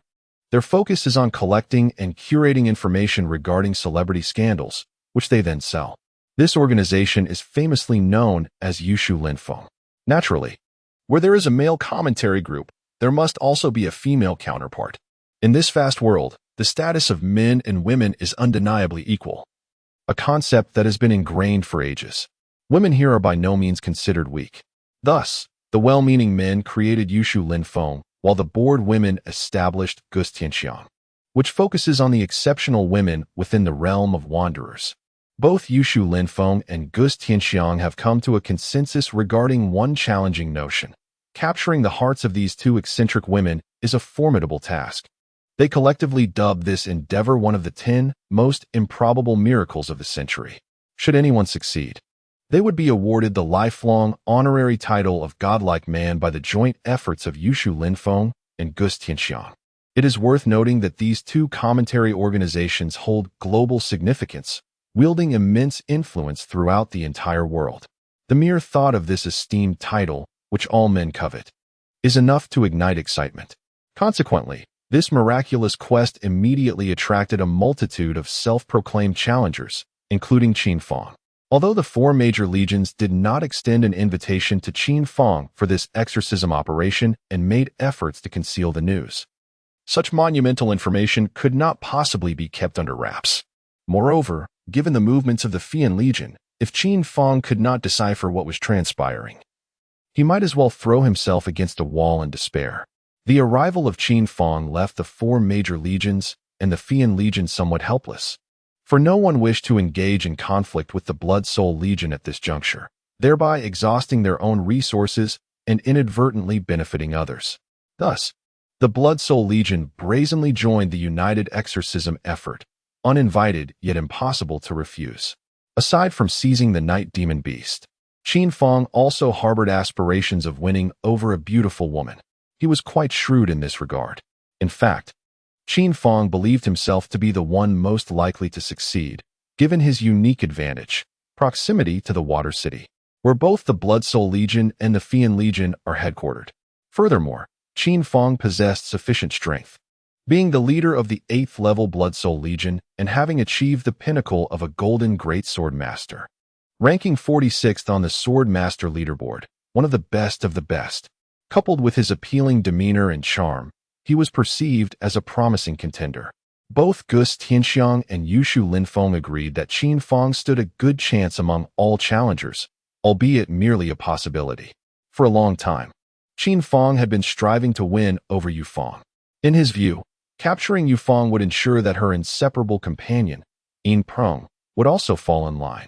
their focus is on collecting and curating information regarding celebrity scandals, which they then sell. This organization is famously known as Yushu Linfeng. Naturally, where there is a male commentary group, there must also be a female counterpart. In this fast world, the status of men and women is undeniably equal, a concept that has been ingrained for ages. Women here are by no means considered weak. Thus, the well-meaning men created Yushu Linfeng, while the bored women established Gus Tianxiang, which focuses on the exceptional women within the realm of wanderers. Both Yushu Linfeng and Gus Tianxiang have come to a consensus regarding one challenging notion. Capturing the hearts of these two eccentric women is a formidable task. They collectively dub this endeavor one of the 10 most improbable miracles of the century. Should anyone succeed, they would be awarded the lifelong honorary title of godlike man by the joint efforts of Yushu Linfeng and Gus Tianxiang. It is worth noting that these two commentary organizations hold global significance, wielding immense influence throughout the entire world. The mere thought of this esteemed title, which all men covet, is enough to ignite excitement. Consequently, this miraculous quest immediately attracted a multitude of self-proclaimed challengers, including Qin Feng. Although the 4 major legions did not extend an invitation to Qin Feng for this exorcism operation and made efforts to conceal the news, such monumental information could not possibly be kept under wraps. Moreover, given the movements of the Fian Legion, if Qin Feng could not decipher what was transpiring, he might as well throw himself against a wall in despair. The arrival of Qin Feng left the 4 major legions and the Fian Legion somewhat helpless, for no one wished to engage in conflict with the Blood Soul Legion at this juncture, thereby exhausting their own resources and inadvertently benefiting others. Thus, the Blood Soul Legion brazenly joined the united exorcism effort, uninvited yet impossible to refuse. Aside from seizing the Night Demon Beast, Qin Feng also harbored aspirations of winning over a beautiful woman. He was quite shrewd in this regard. In fact, Qin Feng believed himself to be the one most likely to succeed, given his unique advantage, proximity to the Water City, where both the Blood Soul Legion and the Fian Legion are headquartered. Furthermore, Qin Feng possessed sufficient strength, being the leader of the 8th-level Blood Soul Legion and having achieved the pinnacle of a Golden Great Sword Master. Ranking 46th on the Sword Master leaderboard, one of the best of the best. Coupled with his appealing demeanor and charm, he was perceived as a promising contender. Both Gus Tianxiang and Yushu Linfeng agreed that Qin Feng stood a good chance among all challengers, albeit merely a possibility. For a long time, Qin Feng had been striving to win over Yufeng. In his view, capturing Yufeng would ensure that her inseparable companion, Yin Prong, would also fall in line.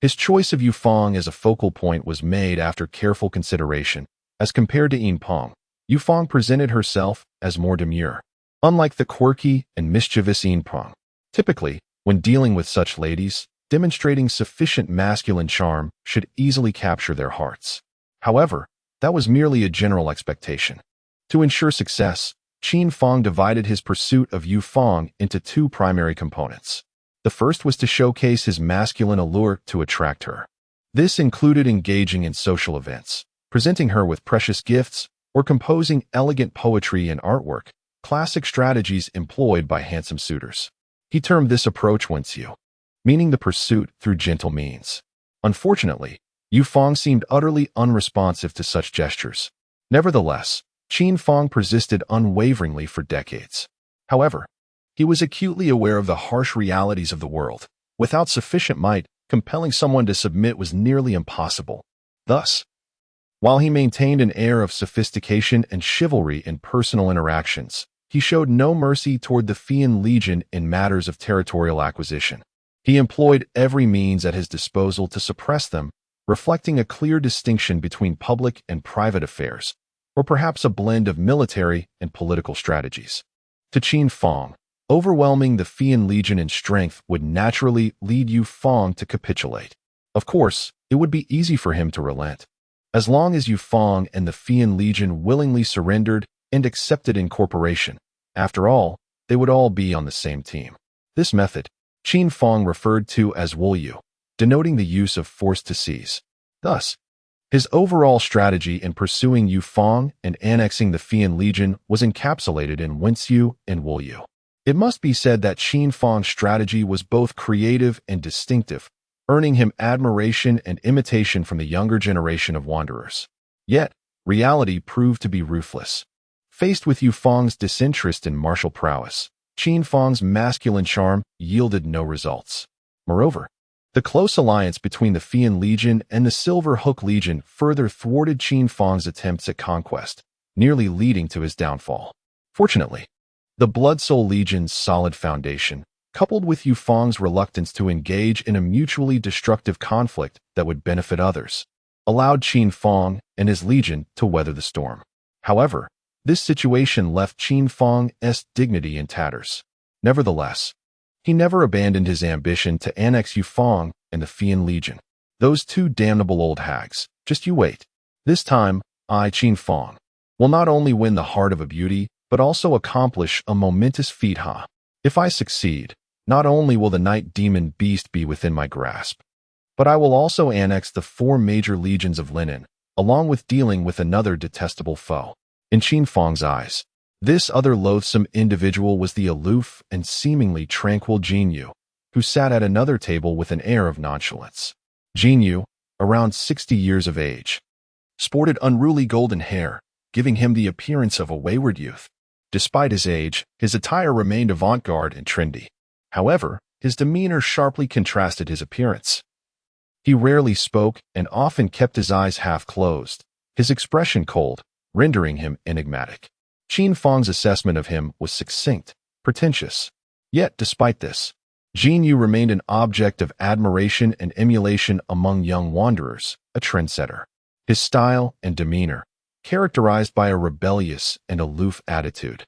His choice of Yu Fong as a focal point was made after careful consideration. As compared to Yin Pong, Yu Fong presented herself as more demure, unlike the quirky and mischievous Yin Pong. Typically, when dealing with such ladies, demonstrating sufficient masculine charm should easily capture their hearts. However, that was merely a general expectation. To ensure success, Qin Fong divided his pursuit of Yu Fong into two primary components. The first was to showcase his masculine allure to attract her. This included engaging in social events, presenting her with precious gifts, or composing elegant poetry and artwork, classic strategies employed by handsome suitors. He termed this approach Wenxiu, meaning the pursuit through gentle means. Unfortunately, Yu Fong seemed utterly unresponsive to such gestures. Nevertheless, Qin Fong persisted unwaveringly for decades. However, he was acutely aware of the harsh realities of the world. Without sufficient might, compelling someone to submit was nearly impossible. Thus, while he maintained an air of sophistication and chivalry in personal interactions, he showed no mercy toward the Fian Legion in matters of territorial acquisition. He employed every means at his disposal to suppress them, reflecting a clear distinction between public and private affairs, or perhaps a blend of military and political strategies. To Qin Fong, overwhelming the Fian Legion in strength would naturally lead Yu Fong to capitulate. Of course, it would be easy for him to relent. As long as Yu Fong and the Fian Legion willingly surrendered and accepted incorporation, after all, they would all be on the same team. This method, Qin Fong referred to as Wuyu, denoting the use of force to seize. Thus, his overall strategy in pursuing Yu Fong and annexing the Fian Legion was encapsulated in Wenxiu and Wuyu. It must be said that Qin Fong's strategy was both creative and distinctive, earning him admiration and imitation from the younger generation of wanderers. Yet, reality proved to be ruthless. Faced with Yu Fong's disinterest in martial prowess, Qin Fong's masculine charm yielded no results. Moreover, the close alliance between the Fian Legion and the Silver Hook Legion further thwarted Qin Fong's attempts at conquest, nearly leading to his downfall. Fortunately, the Blood Soul Legion's solid foundation, coupled with Yu Fong's reluctance to engage in a mutually destructive conflict that would benefit others, allowed Qin Fong and his legion to weather the storm. However, this situation left Qin Fong's dignity in tatters. Nevertheless, he never abandoned his ambition to annex Yu Fong and the Fian Legion. Those two damnable old hags, just you wait. This time, I, Qin Fong, will not only win the heart of a beauty, but also accomplish a momentous feat. If I succeed, not only will the night demon beast be within my grasp, but I will also annex the 4 major legions of Linen, along with dealing with another detestable foe. In Qin Fong's eyes, this other loathsome individual was the aloof and seemingly tranquil Jin Yu, who sat at another table with an air of nonchalance. Jin Yu, around 60 years of age, sported unruly golden hair, giving him the appearance of a wayward youth. Despite his age, his attire remained avant-garde and trendy. However, his demeanor sharply contrasted his appearance. He rarely spoke and often kept his eyes half closed, his expression cold, rendering him enigmatic. Qin Fong's assessment of him was succinct, pretentious. Yet, despite this, Jin Yu remained an object of admiration and emulation among young wanderers, a trendsetter. His style and demeanor, characterized by a rebellious and aloof attitude,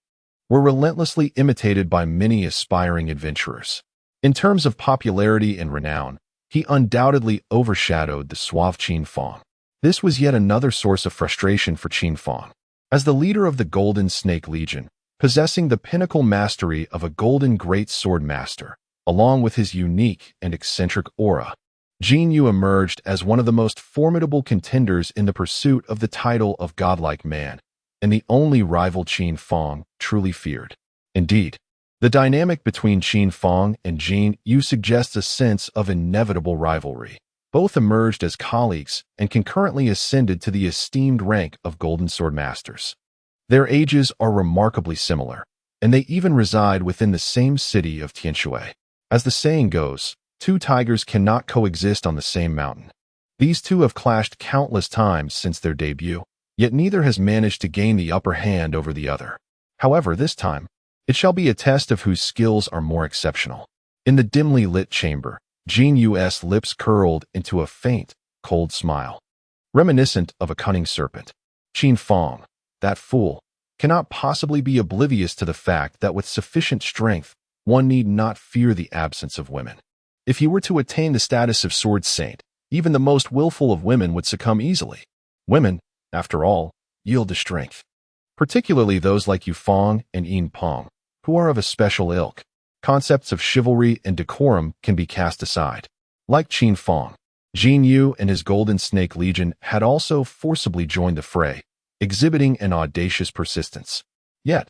were relentlessly imitated by many aspiring adventurers. In terms of popularity and renown, he undoubtedly overshadowed the suave Qin Fong. This was yet another source of frustration for Qin Fong. As the leader of the Golden Snake Legion, possessing the pinnacle mastery of a Golden Great Sword Master, along with his unique and eccentric aura, Jin Yu emerged as one of the most formidable contenders in the pursuit of the title of godlike man, and the only rival Qin Fong truly feared. Indeed, the dynamic between Qin Fong and Jin Yu suggests a sense of inevitable rivalry. Both emerged as colleagues and concurrently ascended to the esteemed rank of Golden Sword Masters. Their ages are remarkably similar, and they even reside within the same city of Tianshui. As the saying goes, 2 tigers cannot coexist on the same mountain. These two have clashed countless times since their debut, yet neither has managed to gain the upper hand over the other. However, this time, it shall be a test of whose skills are more exceptional. In the dimly lit chamber, Jin Yu's lips curled into a faint, cold smile, reminiscent of a cunning serpent. Qin Fong, that fool, cannot possibly be oblivious to the fact that with sufficient strength, one need not fear the absence of women. If he were to attain the status of sword saint, even the most willful of women would succumb easily. Women, after all, yield to strength, particularly those like Yu Fong and Yin Pong, who are of a special ilk. Concepts of chivalry and decorum can be cast aside. Like Qin Fong, Jin Yu and his Golden Snake Legion had also forcibly joined the fray, exhibiting an audacious persistence. Yet,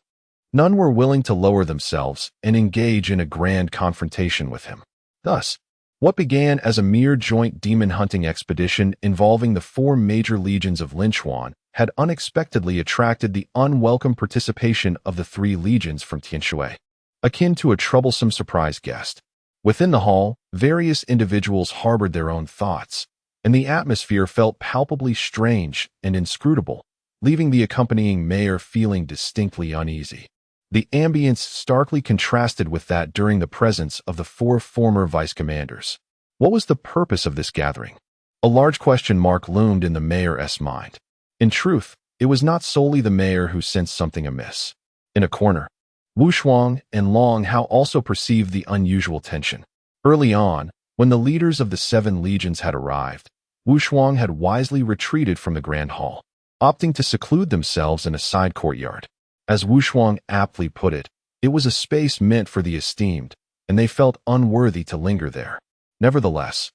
none were willing to lower themselves and engage in a grand confrontation with him. Thus, what began as a mere joint demon-hunting expedition involving the 4 major legions of Lan Yue had unexpectedly attracted the unwelcome participation of the 3 legions from Tianshui, akin to a troublesome surprise guest. Within the hall, various individuals harbored their own thoughts, and the atmosphere felt palpably strange and inscrutable, leaving the accompanying mayor feeling distinctly uneasy. The ambience starkly contrasted with that during the presence of the 4 former vice-commanders. What was the purpose of this gathering? A large question mark loomed in the mayor's mind. In truth, it was not solely the mayor who sensed something amiss. In a corner, Wu Shuang and Long Hao also perceived the unusual tension. Early on, when the leaders of the 7 legions had arrived, Wu Shuang had wisely retreated from the grand hall, opting to seclude themselves in a side courtyard. As Wu Shuang aptly put it, it was a space meant for the esteemed, and they felt unworthy to linger there. Nevertheless,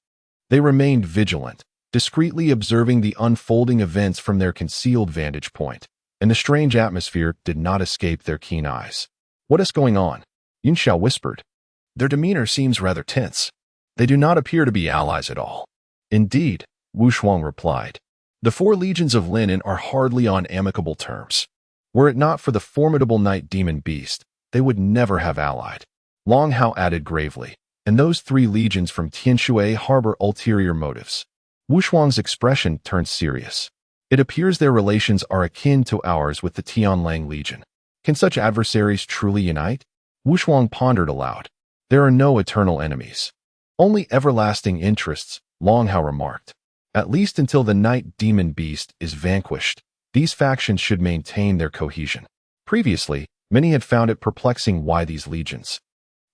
they remained vigilant, discreetly observing the unfolding events from their concealed vantage point, and the strange atmosphere did not escape their keen eyes. "What is going on?" Yunxiao whispered. "Their demeanor seems rather tense. They do not appear to be allies at all." "Indeed," Wu Shuang replied. "The 4 legions of Linen are hardly on amicable terms. Were it not for the formidable night demon beast, they would never have allied." Long Hao added gravely, "And those 3 legions from Tianshui harbor ulterior motives." Wu Shuang's expression turned serious. "It appears their relations are akin to ours with the Tianlang Legion. Can such adversaries truly unite?" Wu Shuang pondered aloud. "There are no eternal enemies. Only everlasting interests," Long Hao remarked. "At least until the night demon beast is vanquished, these factions should maintain their cohesion." Previously, many had found it perplexing why these legions,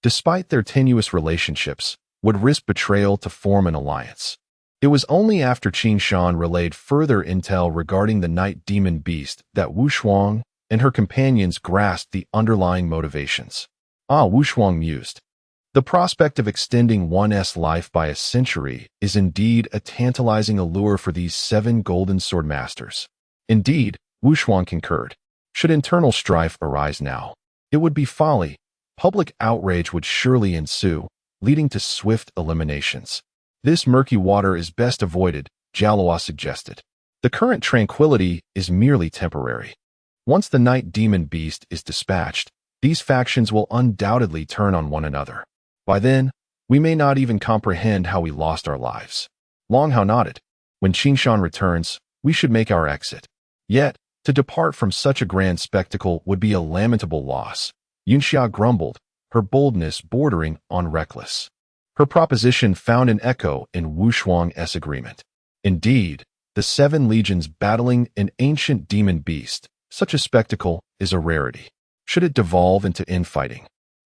despite their tenuous relationships, would risk betrayal to form an alliance. It was only after Qin Shan relayed further intel regarding the night demon beast that Wu Shuang and her companions grasped the underlying motivations. Wu Shuang mused. The prospect of extending one's life by a century is indeed a tantalizing allure for these 7 golden sword masters. Indeed, Wu Shuang concurred. Should internal strife arise now, it would be folly. Public outrage would surely ensue, leading to swift eliminations. This murky water is best avoided, Jialua suggested. The current tranquility is merely temporary. Once the night demon beast is dispatched, these factions will undoubtedly turn on one another. By then, we may not even comprehend how we lost our lives. Long Hao nodded. When Qin Shan returns, we should make our exit. Yet, to depart from such a grand spectacle would be a lamentable loss. Yunxia grumbled, her boldness bordering on reckless. Her proposition found an echo in Wu Shuang's agreement. Indeed, the 7 legions battling an ancient demon beast, such a spectacle is a rarity. Should it devolve into infighting,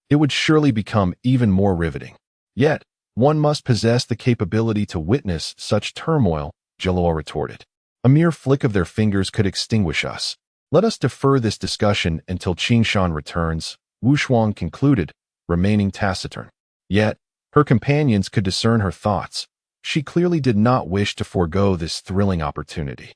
it would surely become even more riveting. Yet, one must possess the capability to witness such turmoil, Jialua retorted. A mere flick of their fingers could extinguish us. Let us defer this discussion until Qin Shan returns, Wu Shuang concluded, remaining taciturn. Yet, her companions could discern her thoughts. She clearly did not wish to forego this thrilling opportunity.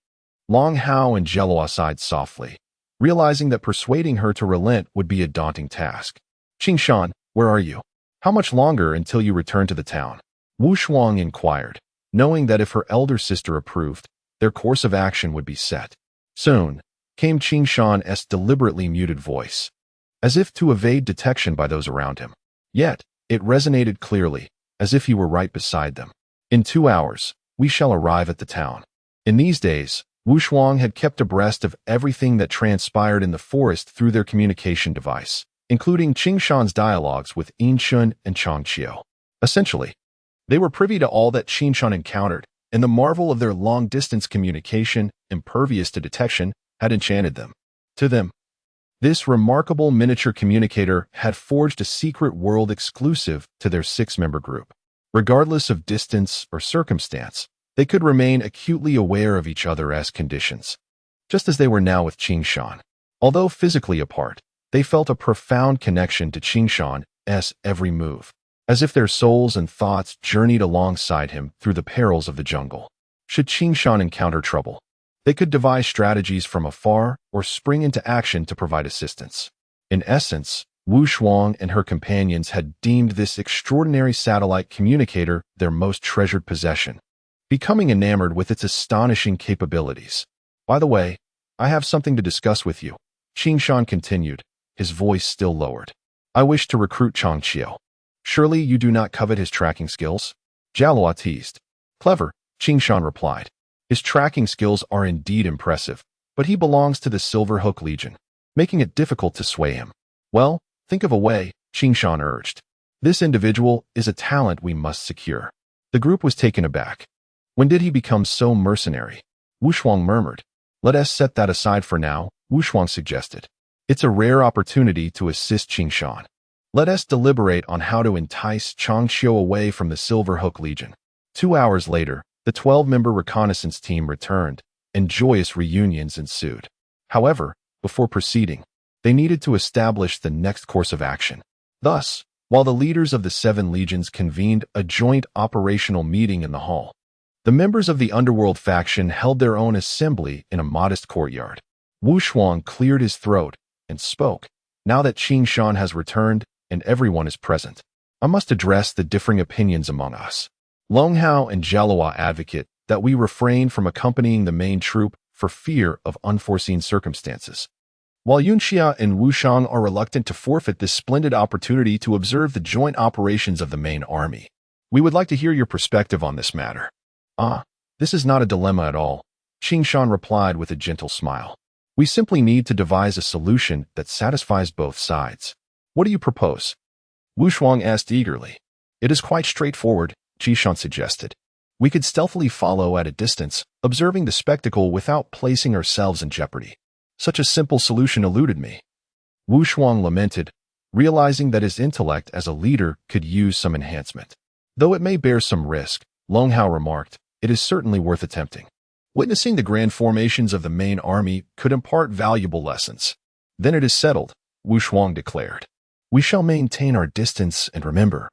Long Hao and Jialua sighed softly, realizing that persuading her to relent would be a daunting task. Qin Shan, where are you? How much longer until you return to the town? Wu Shuang inquired, knowing that if her elder sister approved, their course of action would be set. Soon, came Qin Shan's deliberately muted voice, as if to evade detection by those around him. Yet, it resonated clearly, as if he were right beside them. In 2 hours, we shall arrive at the town. In these days, Wu Shuang had kept abreast of everything that transpired in the forest through their communication device, including Qing Shan's dialogues with Yin Shun and Chang Qiu. Essentially, they were privy to all that Qing Shan encountered, and the marvel of their long-distance communication, impervious to detection, had enchanted them. To them, this remarkable miniature communicator had forged a secret world exclusive to their six-member group. Regardless of distance or circumstance, they could remain acutely aware of each other as conditions, just as they were now with Qing Shan. Although physically apart, they felt a profound connection to Qing Shan's every move, as if their souls and thoughts journeyed alongside him through the perils of the jungle. Should Qing Shan encounter trouble, they could devise strategies from afar or spring into action to provide assistance. In essence, Wu Shuang and her companions had deemed this extraordinary satellite communicator their most treasured possession, becoming enamored with its astonishing capabilities. By the way, I have something to discuss with you, Qing Shan continued, his voice still lowered. I wish to recruit Chang Qiu. Surely you do not covet his tracking skills? Jialua teased. Clever, Qing Shan replied. His tracking skills are indeed impressive, but he belongs to the Silver Hook Legion, making it difficult to sway him. Well, think of a way, Qing Shan urged. This individual is a talent we must secure. The group was taken aback. When did he become so mercenary? Wu Shuang murmured. Let us set that aside for now, Wu Shuang suggested. It's a rare opportunity to assist Qing Shan. Let us deliberate on how to entice Chang Qiu away from the Silver Hook Legion. 2 hours later, the 12-member reconnaissance team returned, and joyous reunions ensued. However, before proceeding, they needed to establish the next course of action. Thus, while the leaders of the 7 legions convened a joint operational meeting in the hall, the members of the underworld faction held their own assembly in a modest courtyard. Wu Shuang cleared his throat and spoke. Now that Qing Shan has returned and everyone is present, I must address the differing opinions among us. Longhao and Jialua advocate that we refrain from accompanying the main troop for fear of unforeseen circumstances, while Yunxia and Wu Shang are reluctant to forfeit this splendid opportunity to observe the joint operations of the main army. We would like to hear your perspective on this matter. This is not a dilemma at all, Qing Shan replied with a gentle smile. We simply need to devise a solution that satisfies both sides. What do you propose? Wu Shuang asked eagerly. It is quite straightforward, Qing Shan suggested. We could stealthily follow at a distance, observing the spectacle without placing ourselves in jeopardy. Such a simple solution eluded me. Wu Shuang lamented, realizing that his intellect as a leader could use some enhancement. Though it may bear some risk, Longhao remarked, it is certainly worth attempting. Witnessing the grand formations of the main army could impart valuable lessons. Then it is settled, Wu Shuang declared. We shall maintain our distance and remember,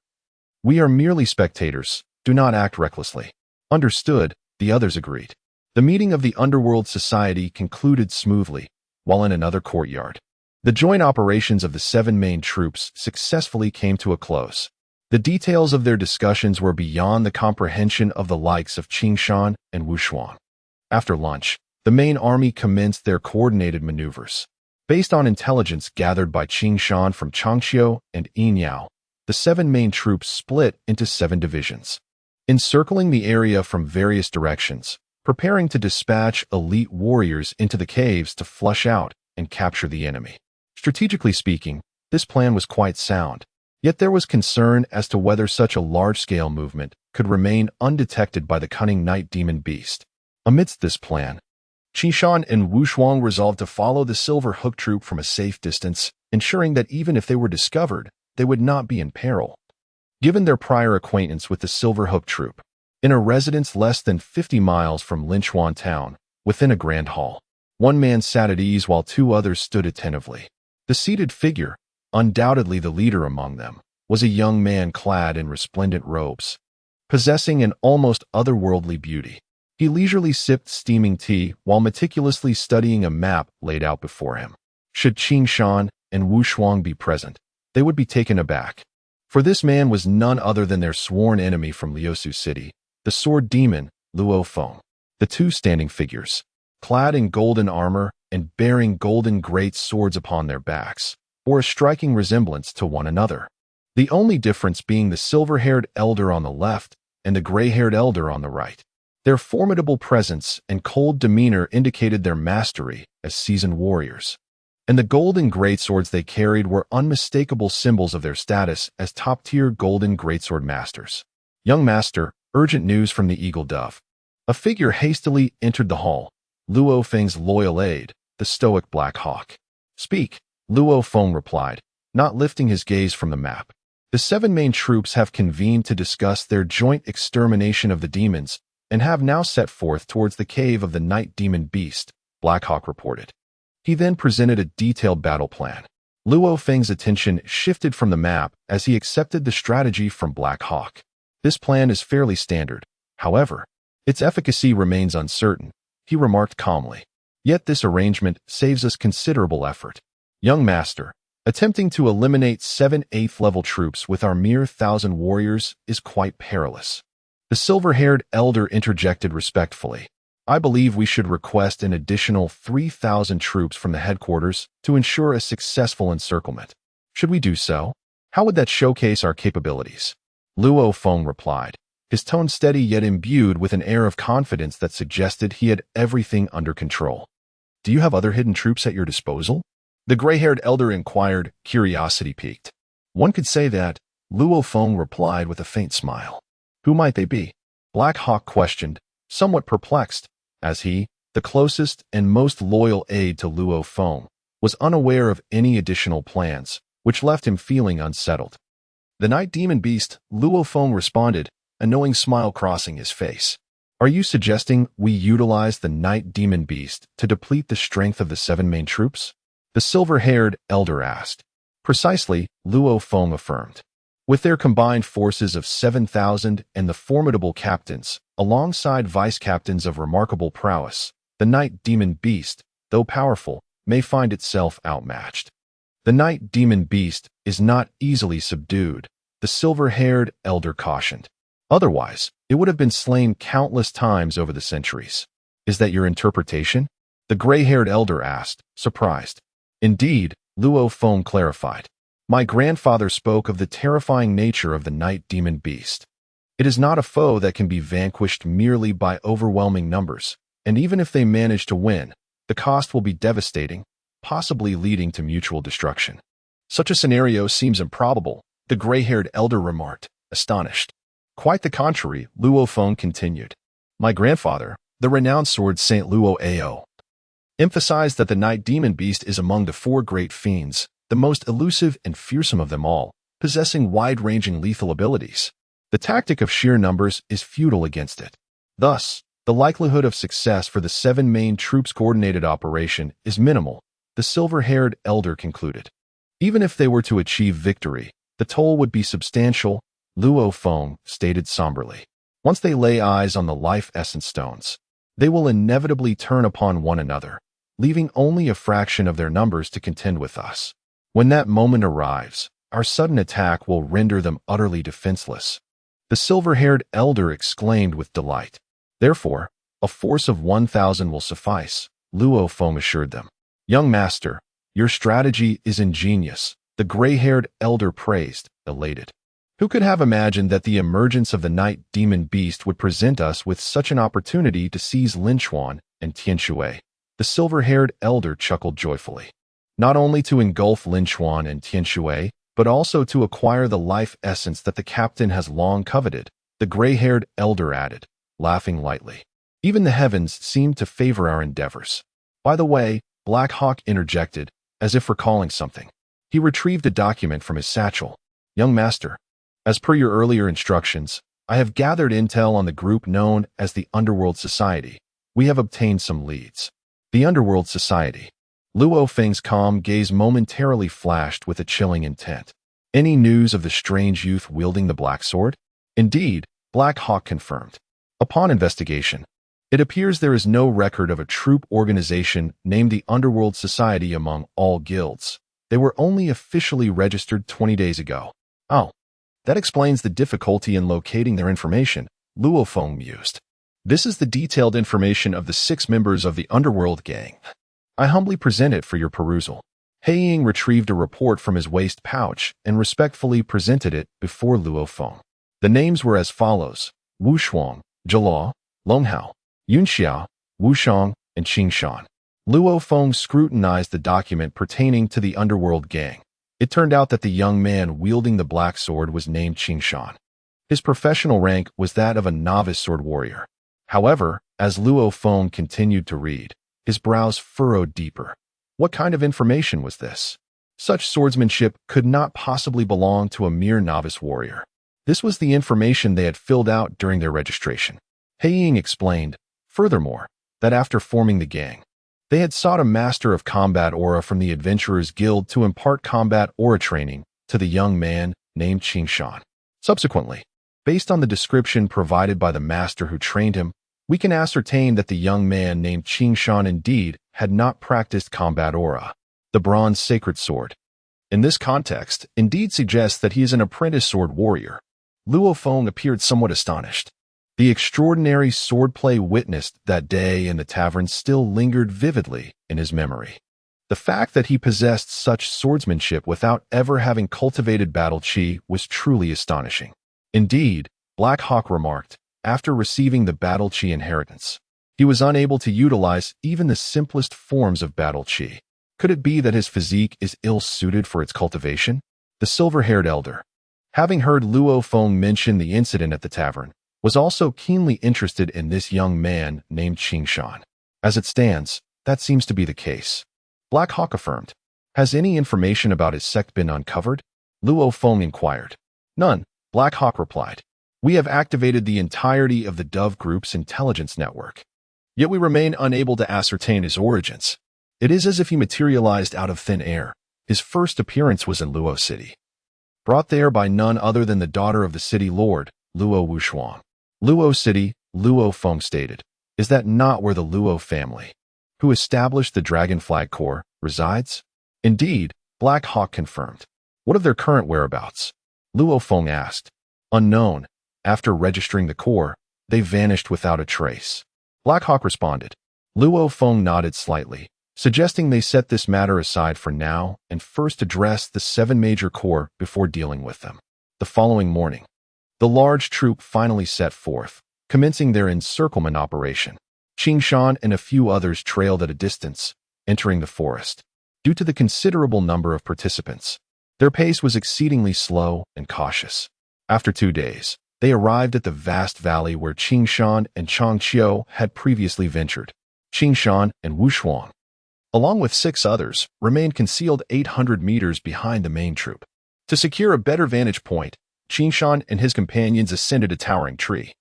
we are merely spectators, do not act recklessly. Understood, the others agreed. The meeting of the Underworld Society concluded smoothly, while in another courtyard, the joint operations of the 7 main troops successfully came to a close. The details of their discussions were beyond the comprehension of the likes of Qing Shan and Wu Shuang. After lunch, the main army commenced their coordinated maneuvers. Based on intelligence gathered by Qing Shan from Chang Qiu and Yin Yao, the 7 main troops split into 7 divisions, encircling the area from various directions, preparing to dispatch elite warriors into the caves to flush out and capture the enemy. Strategically speaking, this plan was quite sound, yet there was concern as to whether such a large-scale movement could remain undetected by the cunning night demon beast. Amidst this plan, Qing Shan and Wu Shuang resolved to follow the Silver Hook troop from a safe distance, ensuring that even if they were discovered, they would not be in peril. Given their prior acquaintance with the Silver Hook troop, in a residence less than 50 miles from Linchuan town, within a grand hall, one man sat at ease while 2 others stood attentively. The seated figure, undoubtedly the leader among them, was a young man clad in resplendent robes, possessing an almost otherworldly beauty. He leisurely sipped steaming tea while meticulously studying a map laid out before him. Should Qing Shan and Wu Shuang be present, they would be taken aback. For this man was none other than their sworn enemy from Liusu City, the sword demon, Luo Feng. The 2 standing figures, clad in golden armor and bearing golden great swords upon their backs, bore a striking resemblance to one another. The only difference being the silver-haired elder on the left and the gray-haired elder on the right. Their formidable presence and cold demeanor indicated their mastery as seasoned warriors. and the golden greatswords they carried were unmistakable symbols of their status as top-tier golden greatsword masters. "Young master, urgent news from the Eagle Dove." A figure hastily entered the hall, Luo Feng's loyal aide, the stoic Black Hawk. "Speak," Luo Feng replied, not lifting his gaze from the map. "The 7 main troops have convened to discuss their joint extermination of the demons and have now set forth towards the cave of the Night Demon Beast," Black Hawk reported. He then presented a detailed battle plan. Luo Feng's attention shifted from the map as he accepted the strategy from Black Hawk. "This plan is fairly standard. However, its efficacy remains uncertain," he remarked calmly. "Yet this arrangement saves us considerable effort. Young master, attempting to eliminate 7 8th-level troops with our mere 1,000 warriors is quite perilous." The silver-haired elder interjected respectfully. "I believe we should request an additional 3,000 troops from the headquarters to ensure a successful encirclement. Should we do so? How would that showcase our capabilities?" Luo Feng replied, his tone steady yet imbued with an air of confidence that suggested he had everything under control. "Do you have other hidden troops at your disposal?" the gray-haired elder inquired, curiosity piqued. "One could say that," Luo Feng replied with a faint smile. "Who might they be?" Black Hawk questioned, somewhat perplexed, as he, the closest and most loyal aide to Luo Feng, was unaware of any additional plans, which left him feeling unsettled. "The Night Demon Beast," Luo Feng responded, a knowing smile crossing his face. "Are you suggesting we utilize the Night Demon Beast to deplete the strength of the 7 main troops?" the silver-haired elder asked. "Precisely," Luo Feng affirmed. "With their combined forces of 7,000 and the formidable captains, alongside vice-captains of remarkable prowess, the Night Demon Beast, though powerful, may find itself outmatched." "The Night Demon Beast is not easily subdued," the silver-haired elder cautioned. "Otherwise, it would have been slain countless times over the centuries." "Is that your interpretation?" the gray-haired elder asked, surprised. "Indeed," Luo Feng clarified. "My grandfather spoke of the terrifying nature of the Night Demon Beast. It is not a foe that can be vanquished merely by overwhelming numbers, and even if they manage to win, the cost will be devastating, possibly leading to mutual destruction." "Such a scenario seems improbable," the gray-haired elder remarked, astonished. "Quite the contrary," Luo Feng continued. "My grandfather, the renowned sword Saint Luo Ao, emphasized that the Night Demon Beast is among the 4 great fiends, the most elusive and fearsome of them all, possessing wide-ranging lethal abilities. The tactic of sheer numbers is futile against it. Thus, the likelihood of success for the 7 main troops' coordinated operation is minimal," the silver-haired elder concluded. "Even if they were to achieve victory, the toll would be substantial," Luo Feng stated somberly. "Once they lay eyes on the life essence stones, they will inevitably turn upon one another, leaving only a fraction of their numbers to contend with us. When that moment arrives, our sudden attack will render them utterly defenseless." The silver-haired elder exclaimed with delight. "Therefore, a force of 1,000 will suffice," Luo Feng assured them. "Young master, your strategy is ingenious," the gray-haired elder praised, elated. "Who could have imagined that the emergence of the Night Demon Beast would present us with such an opportunity to seize Linchuan and Tianshui?" The silver-haired elder chuckled joyfully. "Not only to engulf Linchuan and Tianshui, but also to acquire the life essence that the captain has long coveted," the gray-haired elder added, laughing lightly. "Even the heavens seem to favor our endeavors." "By the way," Black Hawk interjected, as if recalling something. He retrieved a document from his satchel. "Young master, as per your earlier instructions, I have gathered intel on the group known as the Underworld Society. We have obtained some leads." The Underworld Society. Luo Feng's calm gaze momentarily flashed with a chilling intent. "Any news of the strange youth wielding the black sword?" "Indeed," Black Hawk confirmed. "Upon investigation, it appears there is no record of a troop organization named the Underworld Society among all guilds. They were only officially registered 20 days ago." "Oh, that explains the difficulty in locating their information," Luo Feng mused. "This is the detailed information of the 6 members of the Underworld Gang. I humbly present it for your perusal." Heiying retrieved a report from his waist pouch and respectfully presented it before Luo Feng. The names were as follows: Wu Shuang, Zhelaw, Longhao, Yunxiao, Wushang, and Qingshan. Luo Feng scrutinized the document pertaining to the underworld gang. It turned out that the young man wielding the black sword was named Qingshan. His professional rank was that of a novice sword warrior. However, as Luo Feng continued to read, his brows furrowed deeper. What kind of information was this? Such swordsmanship could not possibly belong to a mere novice warrior. This was the information they had filled out during their registration. Heiying explained, furthermore, that after forming the gang, they had sought a master of combat aura from the Adventurers Guild to impart combat aura training to the young man named Qingshan. Subsequently, based on the description provided by the master who trained him, we can ascertain that the young man named Qingshan indeed had not practiced combat aura, the bronze sacred sword. In this context, indeed suggests that he is an apprentice sword warrior. Luo Feng appeared somewhat astonished. The extraordinary swordplay witnessed that day in the tavern still lingered vividly in his memory. The fact that he possessed such swordsmanship without ever having cultivated battle chi was truly astonishing. Indeed, Black Hawk remarked, after receiving the battle chi inheritance, he was unable to utilize even the simplest forms of battle chi. Could it be that his physique is ill-suited for its cultivation? The silver-haired elder, having heard Luo Feng mention the incident at the tavern, was also keenly interested in this young man named Qingshan. As it stands, that seems to be the case. Black Hawk affirmed. Has any information about his sect been uncovered? Luo Feng inquired. None, Black Hawk replied. We have activated the entirety of the Dove Group's intelligence network. Yet we remain unable to ascertain his origins. It is as if he materialized out of thin air. His first appearance was in Luo City, brought there by none other than the daughter of the city lord, Luo Wushuang. Luo City, Luo Feng stated, is that not where the Luo family, who established the Dragon Flag Corps, resides? Indeed, Black Hawk confirmed. What of their current whereabouts? Luo Feng asked. Unknown. After registering the Corps, they vanished without a trace. Black Hawk responded. Luo Feng nodded slightly, suggesting they set this matter aside for now and first address the 7 major corps before dealing with them. The following morning, the large troop finally set forth, commencing their encirclement operation. Qingshan and a few others trailed at a distance, entering the forest. Due to the considerable number of participants, their pace was exceedingly slow and cautious. After 2 days, they arrived at the vast valley where Qingshan and Changqiu had previously ventured. Qingshan and Wushuang, along with 6 others, remained concealed 800 meters behind the main troop. To secure a better vantage point, Qingshan and his companions ascended a towering tree,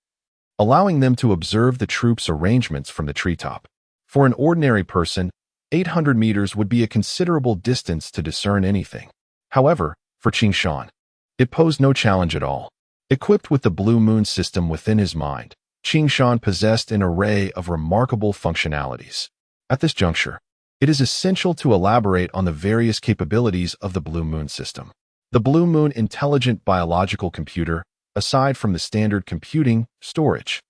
allowing them to observe the troop's arrangements from the treetop. For an ordinary person, 800 meters would be a considerable distance to discern anything. However, for Qingshan, it posed no challenge at all. Equipped with the Blue Moon system within his mind, Qingshan possessed an array of remarkable functionalities. At this juncture, it is essential to elaborate on the various capabilities of the Blue Moon system. The Blue Moon Intelligent Biological Computer, aside from the standard computing, storage,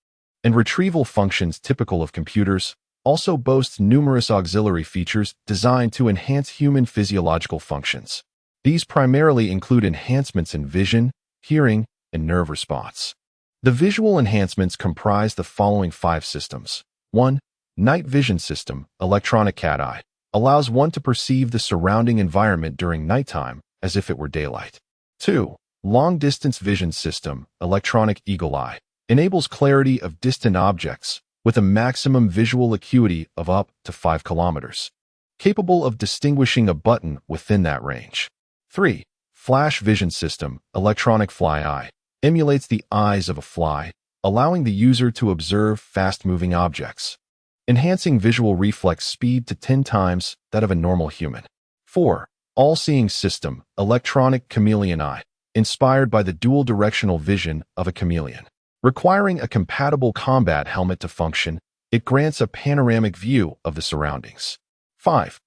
and retrieval functions typical of computers, also boasts numerous auxiliary features designed to enhance human physiological functions. These primarily include enhancements in vision, hearing, and nerve response. The visual enhancements comprise the following 5 systems. 1. Night Vision System, Electronic Cat Eye, allows one to perceive the surrounding environment during nighttime as if it were daylight. 2. Long Distance Vision System, Electronic Eagle Eye, enables clarity of distant objects with a maximum visual acuity of up to 5 kilometers, capable of distinguishing a button within that range. 3. Flash Vision System, Electronic Fly Eye, emulates the eyes of a fly, allowing the user to observe fast-moving objects, enhancing visual reflex speed to 10 times that of a normal human. 4. All-Seeing System, Electronic Chameleon Eye, inspired by the dual-directional vision of a chameleon. Requiring a compatible combat helmet to function, it grants a panoramic view of the surroundings. 5.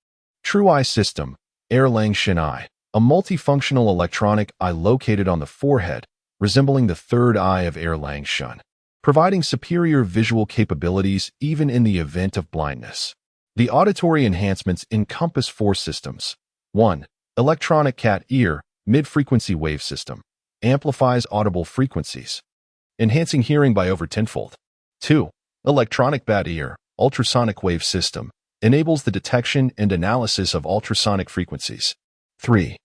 True Eye System, Erlang Shin Eye, a multifunctional electronic eye located on the forehead, resembling the third eye of Erlang Shin, providing superior visual capabilities even in the event of blindness. The auditory enhancements encompass 4 systems. 1. Electronic Cat Ear, Mid-Frequency Wave System, amplifies audible frequencies, enhancing hearing by over tenfold. 2. Electronic Bat Ear, Ultrasonic Wave System, enables the detection and analysis of ultrasonic frequencies. 3.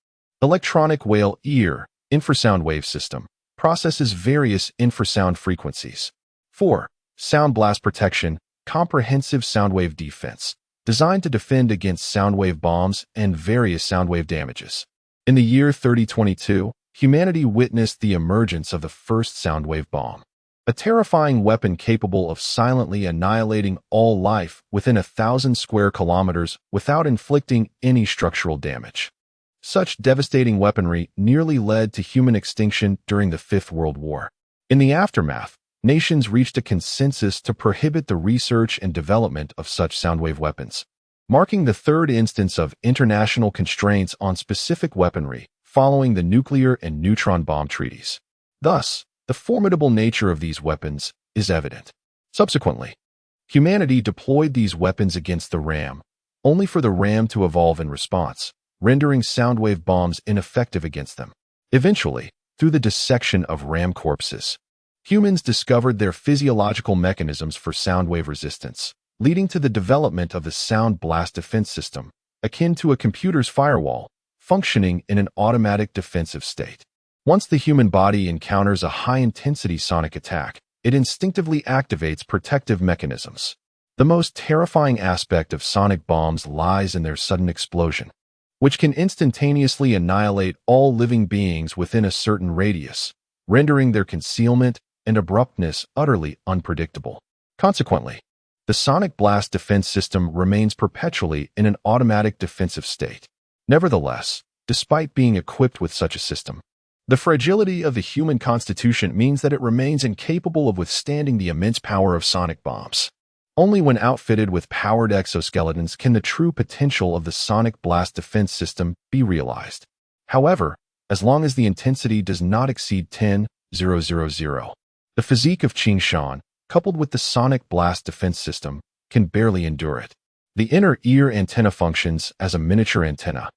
Electronic whale ear infrasound wave system processes various infrasound frequencies. 4. Sound blast protection comprehensive sound wave defense, designed to defend against sound wave bombs and various sound wave damages. In the year 3022, humanity witnessed the emergence of the first sound wave bomb, a terrifying weapon capable of silently annihilating all life within 1,000 square kilometers without inflicting any structural damage. Such devastating weaponry nearly led to human extinction during the Fifth World War. In the aftermath, nations reached a consensus to prohibit the research and development of such soundwave weapons, marking the third instance of international constraints on specific weaponry following the nuclear and neutron bomb treaties. Thus, the formidable nature of these weapons is evident. Subsequently, humanity deployed these weapons against the RAM, only for the RAM to evolve in response, rendering soundwave bombs ineffective against them. Eventually, through the dissection of RAM corpses, humans discovered their physiological mechanisms for soundwave resistance, leading to the development of the sound blast defense system, akin to a computer's firewall, functioning in an automatic defensive state. Once the human body encounters a high-intensity sonic attack, it instinctively activates protective mechanisms. The most terrifying aspect of sonic bombs lies in their sudden explosion, which can instantaneously annihilate all living beings within a certain radius, rendering their concealment and abruptness utterly unpredictable. Consequently, the sonic blast defense system remains perpetually in an automatic defensive state. Nevertheless, despite being equipped with such a system, the fragility of the human constitution means that it remains incapable of withstanding the immense power of sonic bombs. Only when outfitted with powered exoskeletons can the true potential of the sonic blast defense system be realized. However, as long as the intensity does not exceed 10,000, the physique of Qing Shan, coupled with the sonic blast defense system, can barely endure it. The inner ear antenna functions as a miniature antenna,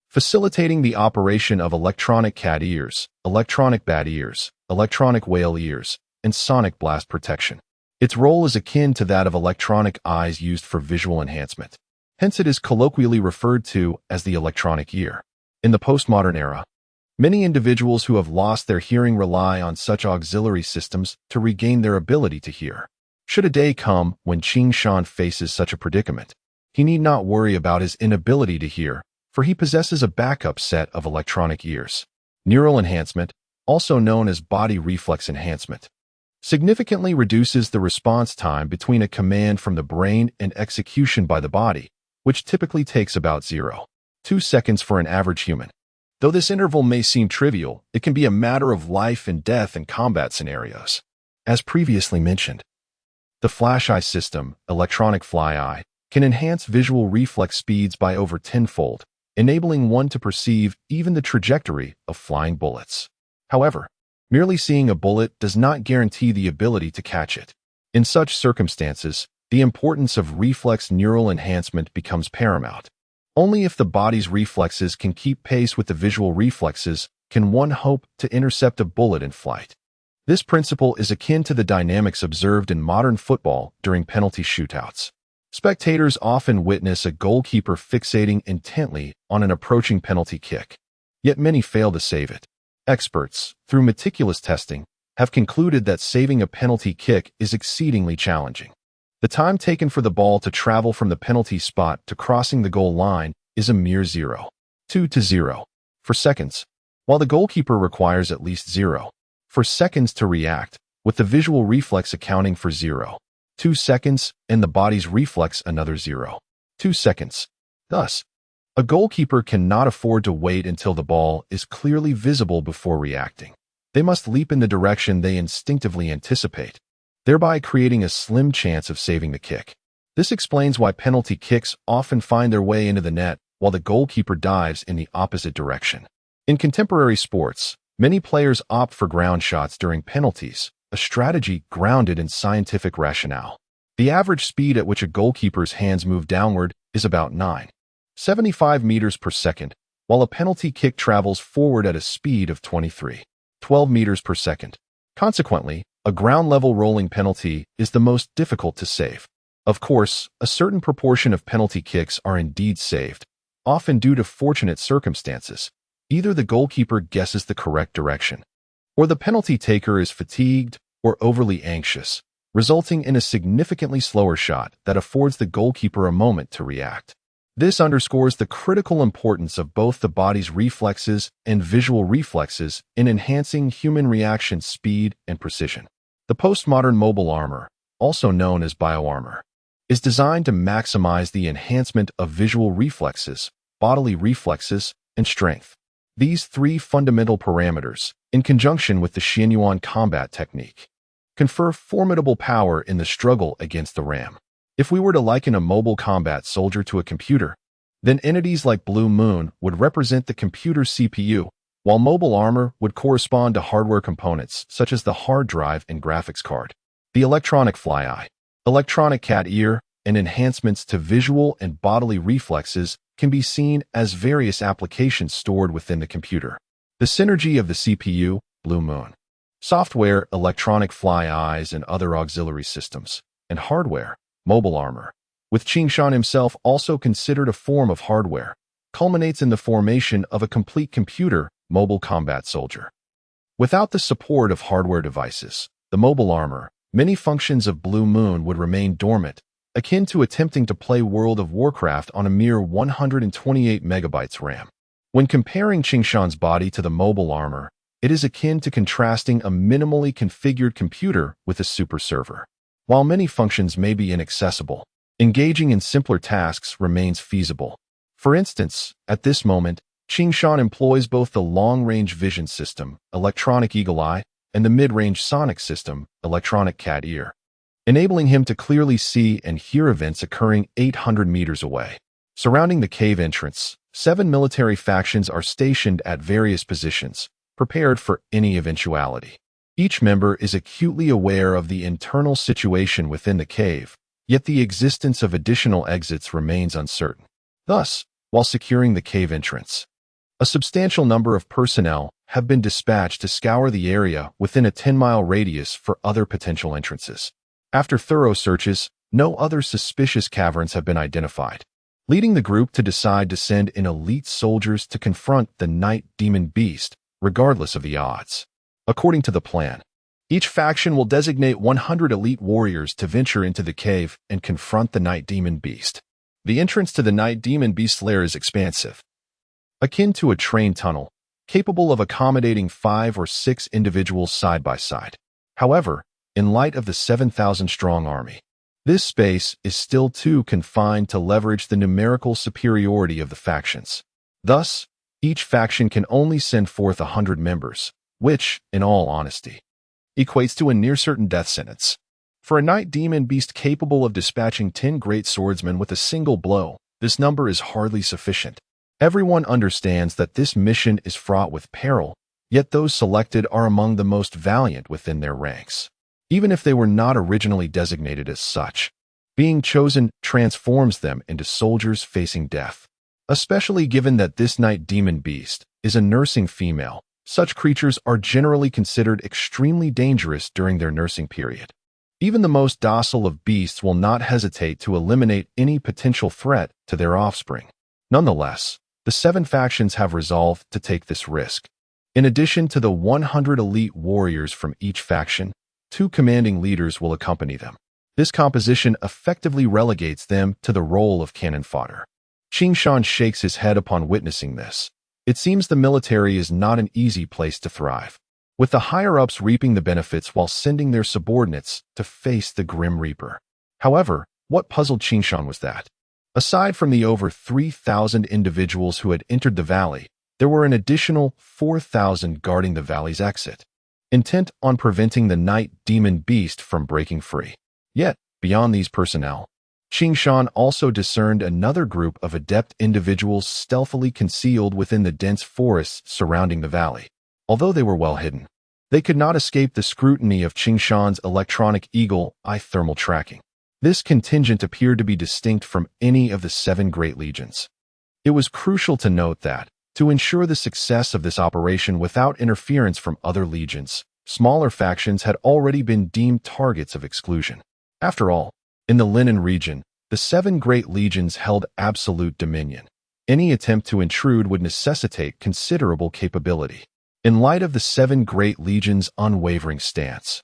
facilitating the operation of electronic cat ears, electronic bat ears, electronic whale ears, and sonic blast protection. Its role is akin to that of electronic eyes used for visual enhancement. Hence it is colloquially referred to as the electronic ear. In the postmodern era, many individuals who have lost their hearing rely on such auxiliary systems to regain their ability to hear. Should a day come when Qing Shan faces such a predicament, he need not worry about his inability to hear, for he possesses a backup set of electronic ears. Neural enhancement, also known as body reflex enhancement, significantly reduces the response time between a command from the brain and execution by the body, which typically takes about 0.2 seconds for an average human. Though this interval may seem trivial, it can be a matter of life and death in combat scenarios. As previously mentioned, the flash eye system, electronic fly eye, can enhance visual reflex speeds by over 10-fold, enabling one to perceive even the trajectory of flying bullets. However, merely seeing a bullet does not guarantee the ability to catch it. In such circumstances, the importance of reflex neural enhancement becomes paramount. Only if the body's reflexes can keep pace with the visual reflexes can one hope to intercept a bullet in flight. This principle is akin to the dynamics observed in modern football during penalty shootouts. Spectators often witness a goalkeeper fixating intently on an approaching penalty kick, yet many fail to save it. Experts, through meticulous testing, have concluded that saving a penalty kick is exceedingly challenging. The time taken for the ball to travel from the penalty spot to crossing the goal line is a mere 0.2 for seconds, while the goalkeeper requires at least 0.4 seconds to react, with the visual reflex accounting for 0.2 seconds and the body's reflex another 0.2 seconds. Thus, a goalkeeper cannot afford to wait until the ball is clearly visible before reacting. They must leap in the direction they instinctively anticipate, thereby creating a slim chance of saving the kick. This explains why penalty kicks often find their way into the net while the goalkeeper dives in the opposite direction. In contemporary sports, many players opt for ground shots during penalties, a strategy grounded in scientific rationale. The average speed at which a goalkeeper's hands move downward is about 9.75 meters per second, while a penalty kick travels forward at a speed of 23.12 meters per second. Consequently, a ground-level rolling penalty is the most difficult to save. Of course, a certain proportion of penalty kicks are indeed saved, often due to fortunate circumstances. Either the goalkeeper guesses the correct direction, or the penalty taker is fatigued or overly anxious, resulting in a significantly slower shot that affords the goalkeeper a moment to react. This underscores the critical importance of both the body's reflexes and visual reflexes in enhancing human reaction speed and precision. The postmodern mobile armor, also known as bioarmor, is designed to maximize the enhancement of visual reflexes, bodily reflexes, and strength. These three fundamental parameters, in conjunction with the Xuanyuan combat technique, confer formidable power in the struggle against the ram. If we were to liken a mobile combat soldier to a computer, then entities like Blue Moon would represent the computer's CPU, while mobile armor would correspond to hardware components such as the hard drive and graphics card. The electronic fly eye, electronic cat ear, and enhancements to visual and bodily reflexes can be seen as various applications stored within the computer. The synergy of the CPU, Blue Moon, software, electronic fly eyes and other auxiliary systems, and hardware, mobile armor, with Qingshan himself also considered a form of hardware, culminates in the formation of a complete computer, mobile combat soldier. Without the support of hardware devices, the mobile armor, many functions of Blue Moon would remain dormant, akin to attempting to play World of Warcraft on a mere 128 megabytes RAM. When comparing Qingshan's body to the mobile armor, it is akin to contrasting a minimally configured computer with a super server. While many functions may be inaccessible, engaging in simpler tasks remains feasible. For instance, at this moment, Qingshan employs both the long-range vision system, electronic eagle eye, and the mid-range sonic system, electronic cat ear, enabling him to clearly see and hear events occurring 800 meters away. Surrounding the cave entrance, 7 military factions are stationed at various positions, prepared for any eventuality. Each member is acutely aware of the internal situation within the cave, yet the existence of additional exits remains uncertain. Thus, while securing the cave entrance, a substantial number of personnel have been dispatched to scour the area within a 10-mile radius for other potential entrances. After thorough searches, no other suspicious caverns have been identified, leading the group to decide to send in elite soldiers to confront the Night Demon Beast, regardless of the odds. According to the plan, each faction will designate 100 elite warriors to venture into the cave and confront the Night Demon Beast. The entrance to the Night Demon Beast's lair is expansive, akin to a train tunnel, capable of accommodating 5 or 6 individuals side by side. However, in light of the 7,000-strong army, this space is still too confined to leverage the numerical superiority of the factions. Thus, each faction can only send forth 100 members, which, in all honesty, equates to a near-certain death sentence. For a Night Demon Beast capable of dispatching 10 great swordsmen with a single blow, this number is hardly sufficient. Everyone understands that this mission is fraught with peril, yet those selected are among the most valiant within their ranks. Even if they were not originally designated as such, being chosen transforms them into soldiers facing death. Especially given that this Night Demon Beast is a nursing female, such creatures are generally considered extremely dangerous during their nursing period. Even the most docile of beasts will not hesitate to eliminate any potential threat to their offspring. Nonetheless, the 7 factions have resolved to take this risk. In addition to the 100 elite warriors from each faction, 2 commanding leaders will accompany them. This composition effectively relegates them to the role of cannon fodder. Qingshan shakes his head upon witnessing this. It seems the military is not an easy place to thrive, with the higher-ups reaping the benefits while sending their subordinates to face the Grim Reaper. However, what puzzled Qingshan was that, aside from the over 3,000 individuals who had entered the valley, there were an additional 4,000 guarding the valley's exit, intent on preventing the Night Demon Beast from breaking free. Yet, beyond these personnel, Qingshan also discerned another group of adept individuals stealthily concealed within the dense forests surrounding the valley. Although they were well hidden, they could not escape the scrutiny of Qingshan's electronic eagle eye thermal tracking. This contingent appeared to be distinct from any of the 7 great legions. It was crucial to note that, to ensure the success of this operation without interference from other legions, smaller factions had already been deemed targets of exclusion. After all, In the Linen region, the seven great legions held absolute dominion. Any attempt to intrude would necessitate considerable capability. In light of the seven great legions' unwavering stance,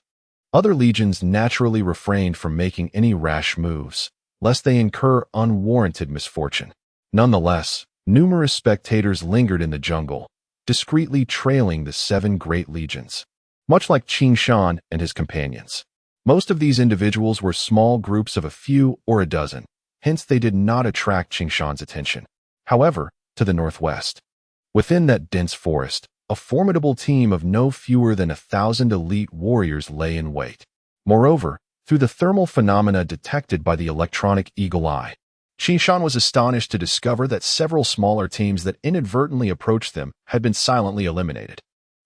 other legions naturally refrained from making any rash moves, lest they incur unwarranted misfortune. Nonetheless, numerous spectators lingered in the jungle, discreetly trailing the seven great legions. Much like Qing Shan and his companions, most of these individuals were small groups of a few or a dozen, hence they did not attract Qing Shan's attention. However, to the northwest, within that dense forest, a formidable team of no fewer than 1,000 elite warriors lay in wait. Moreover, through the thermal phenomena detected by the electronic eagle eye, Qing Shan was astonished to discover that several smaller teams that inadvertently approached them had been silently eliminated.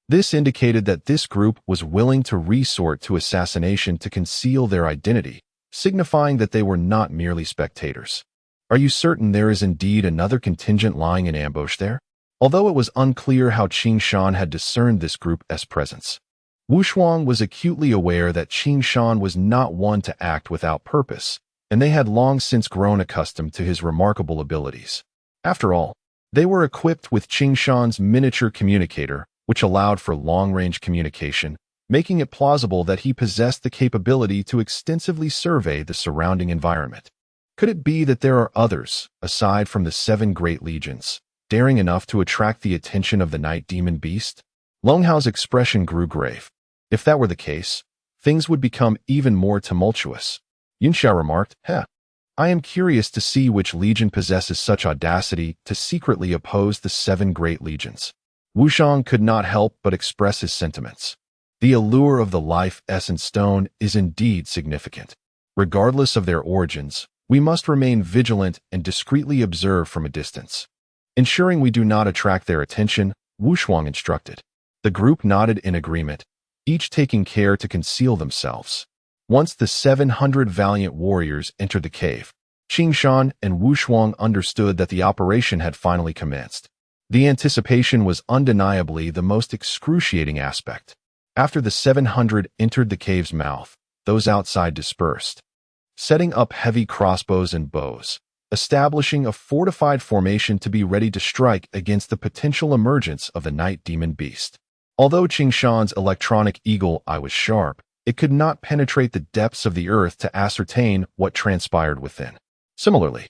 This indicated that this group was willing to resort to assassination to conceal their identity, signifying that they were not merely spectators. Are you certain there is indeed another contingent lying in ambush there? Although it was unclear how Qing Shan had discerned this group's presence, Wu Shuang was acutely aware that Qing Shan was not one to act without purpose, and they had long since grown accustomed to his remarkable abilities. After all, they were equipped with Qing Shan's miniature communicator, which allowed for long-range communication, making it plausible that he possessed the capability to extensively survey the surrounding environment. Could it be that there are others, aside from the seven great legions, daring enough to attract the attention of the night demon beast? Long Hao's expression grew grave. If that were the case, things would become even more tumultuous. Yunxia remarked, I am curious to see which legion possesses such audacity to secretly oppose the seven great legions. Wu Shang could not help but express his sentiments. The allure of the life essence stone is indeed significant. Regardless of their origins, we must remain vigilant and discreetly observe from a distance. Ensuring we do not attract their attention, Wu Shuang instructed. The group nodded in agreement, each taking care to conceal themselves. Once the 700 valiant warriors entered the cave, Qing Shan and Wu Shuang understood that the operation had finally commenced. The anticipation was undeniably the most excruciating aspect. After the 700 entered the cave's mouth, those outside dispersed, setting up heavy crossbows and bows, establishing a fortified formation to be ready to strike against the potential emergence of the night demon beast. Although Qing Shan's electronic eagle eye was sharp, it could not penetrate the depths of the earth to ascertain what transpired within. Similarly,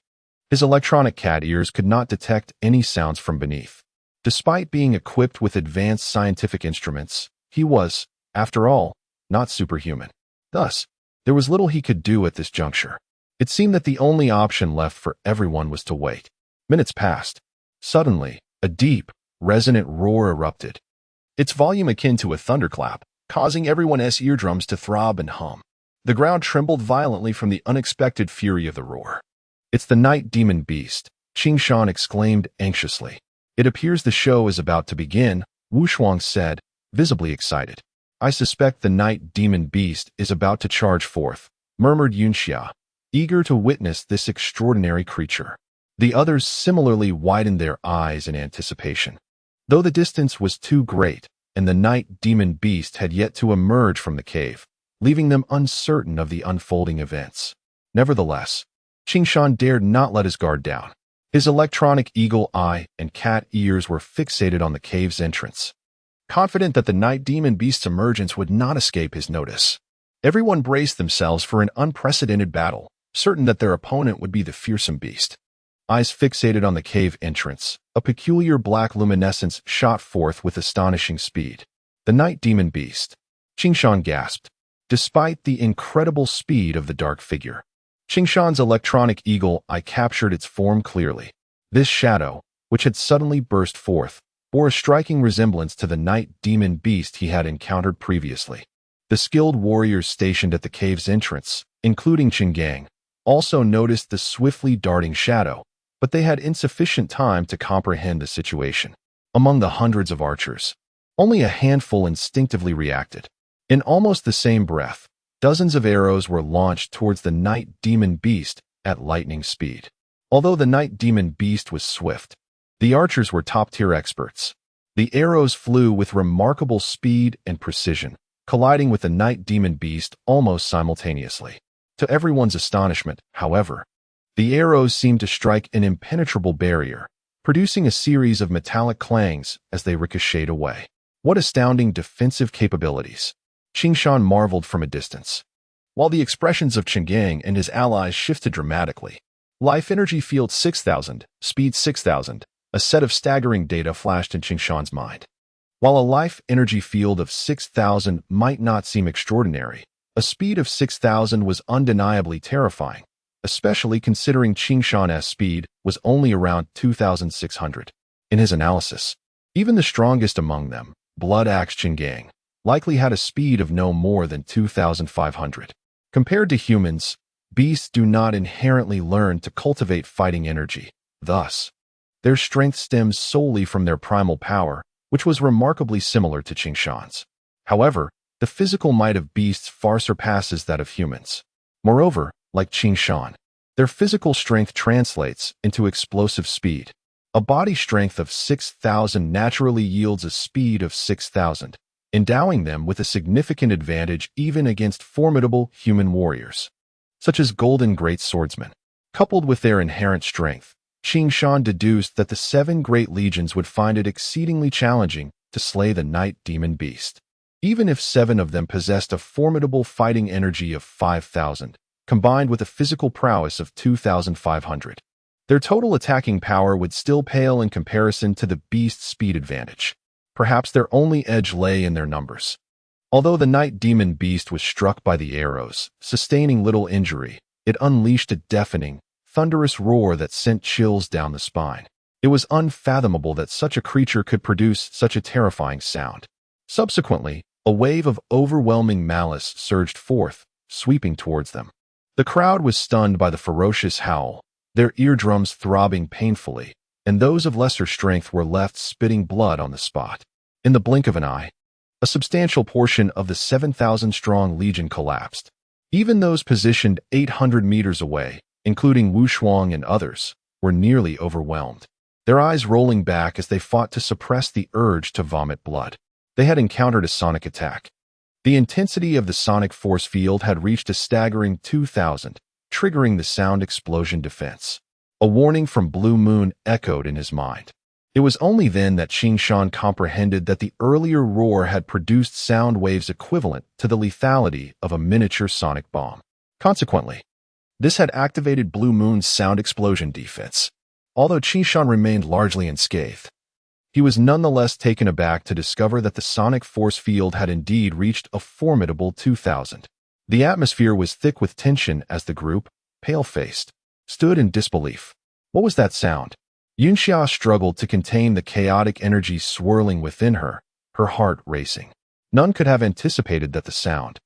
his electronic cat ears could not detect any sounds from beneath. Despite being equipped with advanced scientific instruments, he was, after all, not superhuman. Thus, there was little he could do at this juncture. It seemed that the only option left for everyone was to wait. Minutes passed. Suddenly, a deep, resonant roar erupted, its volume akin to a thunderclap, causing everyone's eardrums to throb and hum. The ground trembled violently from the unexpected fury of the roar. It's the night demon beast, Qing Shan exclaimed anxiously. It appears the show is about to begin, Wu Shuang said, visibly excited. I suspect the night demon beast is about to charge forth, murmured Yunxia, eager to witness this extraordinary creature. The others similarly widened their eyes in anticipation. Though the distance was too great, and the night demon beast had yet to emerge from the cave, leaving them uncertain of the unfolding events. Nevertheless, Qing Shan dared not let his guard down. His electronic eagle eye and cat ears were fixated on the cave's entrance. Confident that the night demon beast's emergence would not escape his notice, everyone braced themselves for an unprecedented battle, certain that their opponent would be the fearsome beast. Eyes fixated on the cave entrance, a peculiar black luminescence shot forth with astonishing speed. The night demon beast. Qing Shan gasped. Despite the incredible speed of the dark figure, Qing Shan's electronic eagle eye captured its form clearly. This shadow, which had suddenly burst forth, bore a striking resemblance to the night demon beast he had encountered previously. The skilled warriors stationed at the cave's entrance, including Qing Gang, also noticed the swiftly darting shadow, but they had insufficient time to comprehend the situation. Among the hundreds of archers, only a handful instinctively reacted. In almost the same breath, dozens of arrows were launched towards the night demon beast at lightning speed. Although the night demon beast was swift, the archers were top-tier experts. The arrows flew with remarkable speed and precision, colliding with the night demon beast almost simultaneously. To everyone's astonishment, however, the arrows seemed to strike an impenetrable barrier, producing a series of metallic clangs as they ricocheted away. What astounding defensive capabilities! Qing Shan marveled from a distance. While the expressions of Qinggang and his allies shifted dramatically, life energy field 6000, speed 6000, a set of staggering data flashed in Qing Shan's mind. While a life energy field of 6,000 might not seem extraordinary, a speed of 6,000 was undeniably terrifying, especially considering Qing Shan's speed was only around 2,600. In his analysis, even the strongest among them, Blood Axe Qinggang, likely had a speed of no more than 2,500. Compared to humans, beasts do not inherently learn to cultivate fighting energy. Thus, their strength stems solely from their primal power, which was remarkably similar to Qing Shan's. However, the physical might of beasts far surpasses that of humans. Moreover, like Qing Shan, their physical strength translates into explosive speed. A body strength of 6,000 naturally yields a speed of 6,000, endowing them with a significant advantage even against formidable human warriors, such as golden great swordsmen. Coupled with their inherent strength, Qing Shan deduced that the 7 great legions would find it exceedingly challenging to slay the night demon beast. Even if 7 of them possessed a formidable fighting energy of 5,000, combined with a physical prowess of 2,500, their total attacking power would still pale in comparison to the beast's speed advantage. Perhaps their only edge lay in their numbers. Although the night demon beast was struck by the arrows, sustaining little injury, it unleashed a deafening, thunderous roar that sent chills down the spine. It was unfathomable that such a creature could produce such a terrifying sound. Subsequently, a wave of overwhelming malice surged forth, sweeping towards them. The crowd was stunned by the ferocious howl, their eardrums throbbing painfully, and those of lesser strength were left spitting blood on the spot. In the blink of an eye, a substantial portion of the 7,000-strong legion collapsed. Even those positioned 800 meters away, including Wu Shuang and others, were nearly overwhelmed, their eyes rolling back as they fought to suppress the urge to vomit blood. They had encountered a sonic attack. The intensity of the sonic force field had reached a staggering 2,000, triggering the sound explosion defense. A warning from Blue Moon echoed in his mind. It was only then that Qing Shan comprehended that the earlier roar had produced sound waves equivalent to the lethality of a miniature sonic bomb. Consequently, this had activated Blue Moon's sound explosion defense. Although Qing Shan remained largely unscathed, he was nonetheless taken aback to discover that the sonic force field had indeed reached a formidable 2,000. The atmosphere was thick with tension as the group, pale-faced, stood in disbelief. What was that sound? Yunxia struggled to contain the chaotic energy swirling within her, her heart racing. None could have anticipated that the sound,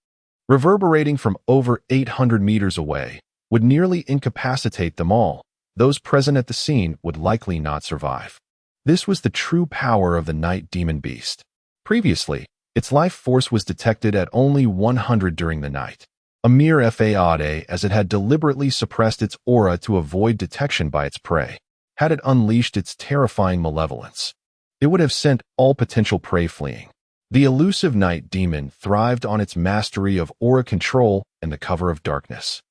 reverberating from over 800 meters away, would nearly incapacitate them all. Those present at the scene would likely not survive. This was the true power of the night demon beast. Previously, its life force was detected at only 100 during the night, a mere fade as it had deliberately suppressed its aura to avoid detection by its prey. Had it unleashed its terrifying malevolence, it would have sent all potential prey fleeing. The elusive night demon thrived on its mastery of aura control and the cover of darkness,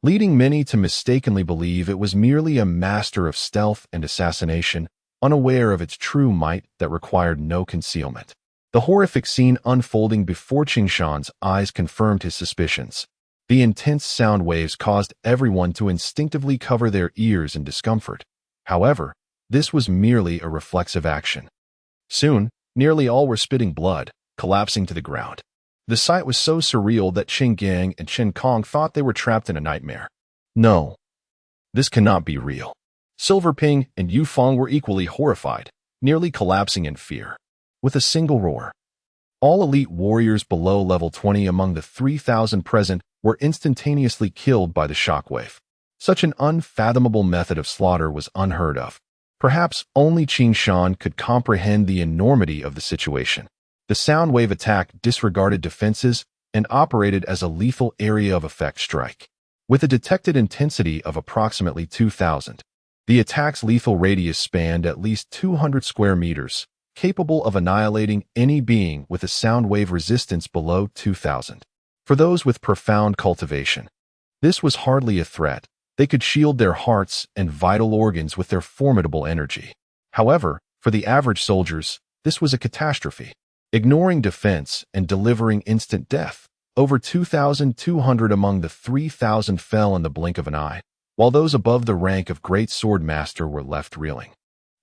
leading many to mistakenly believe it was merely a master of stealth and assassination, unaware of its true might that required no concealment. The horrific scene unfolding before Qing Shan's eyes confirmed his suspicions. The intense sound waves caused everyone to instinctively cover their ears in discomfort. However, this was merely a reflexive action. Soon, nearly all were spitting blood, collapsing to the ground. The sight was so surreal that Qing Gang and Chen Kong thought they were trapped in a nightmare. No, this cannot be real. Silver Ping and Yu Feng were equally horrified, nearly collapsing in fear. With a single roar, all elite warriors below level 20 among the 3,000 present were instantaneously killed by the shockwave. Such an unfathomable method of slaughter was unheard of. Perhaps only Qing Shan could comprehend the enormity of the situation. The sound wave attack disregarded defenses and operated as a lethal area of effect strike. With a detected intensity of approximately 2,000, the attack's lethal radius spanned at least 200 square meters, capable of annihilating any being with a sound wave resistance below 2,000. For those with profound cultivation, This was hardly a threat. They could shield their hearts and vital organs with their formidable energy. However, for the average soldiers, this was a catastrophe. Ignoring defense and delivering instant death, over 2,200 among the 3,000 fell in the blink of an eye, while those above the rank of Great Sword Master were left reeling.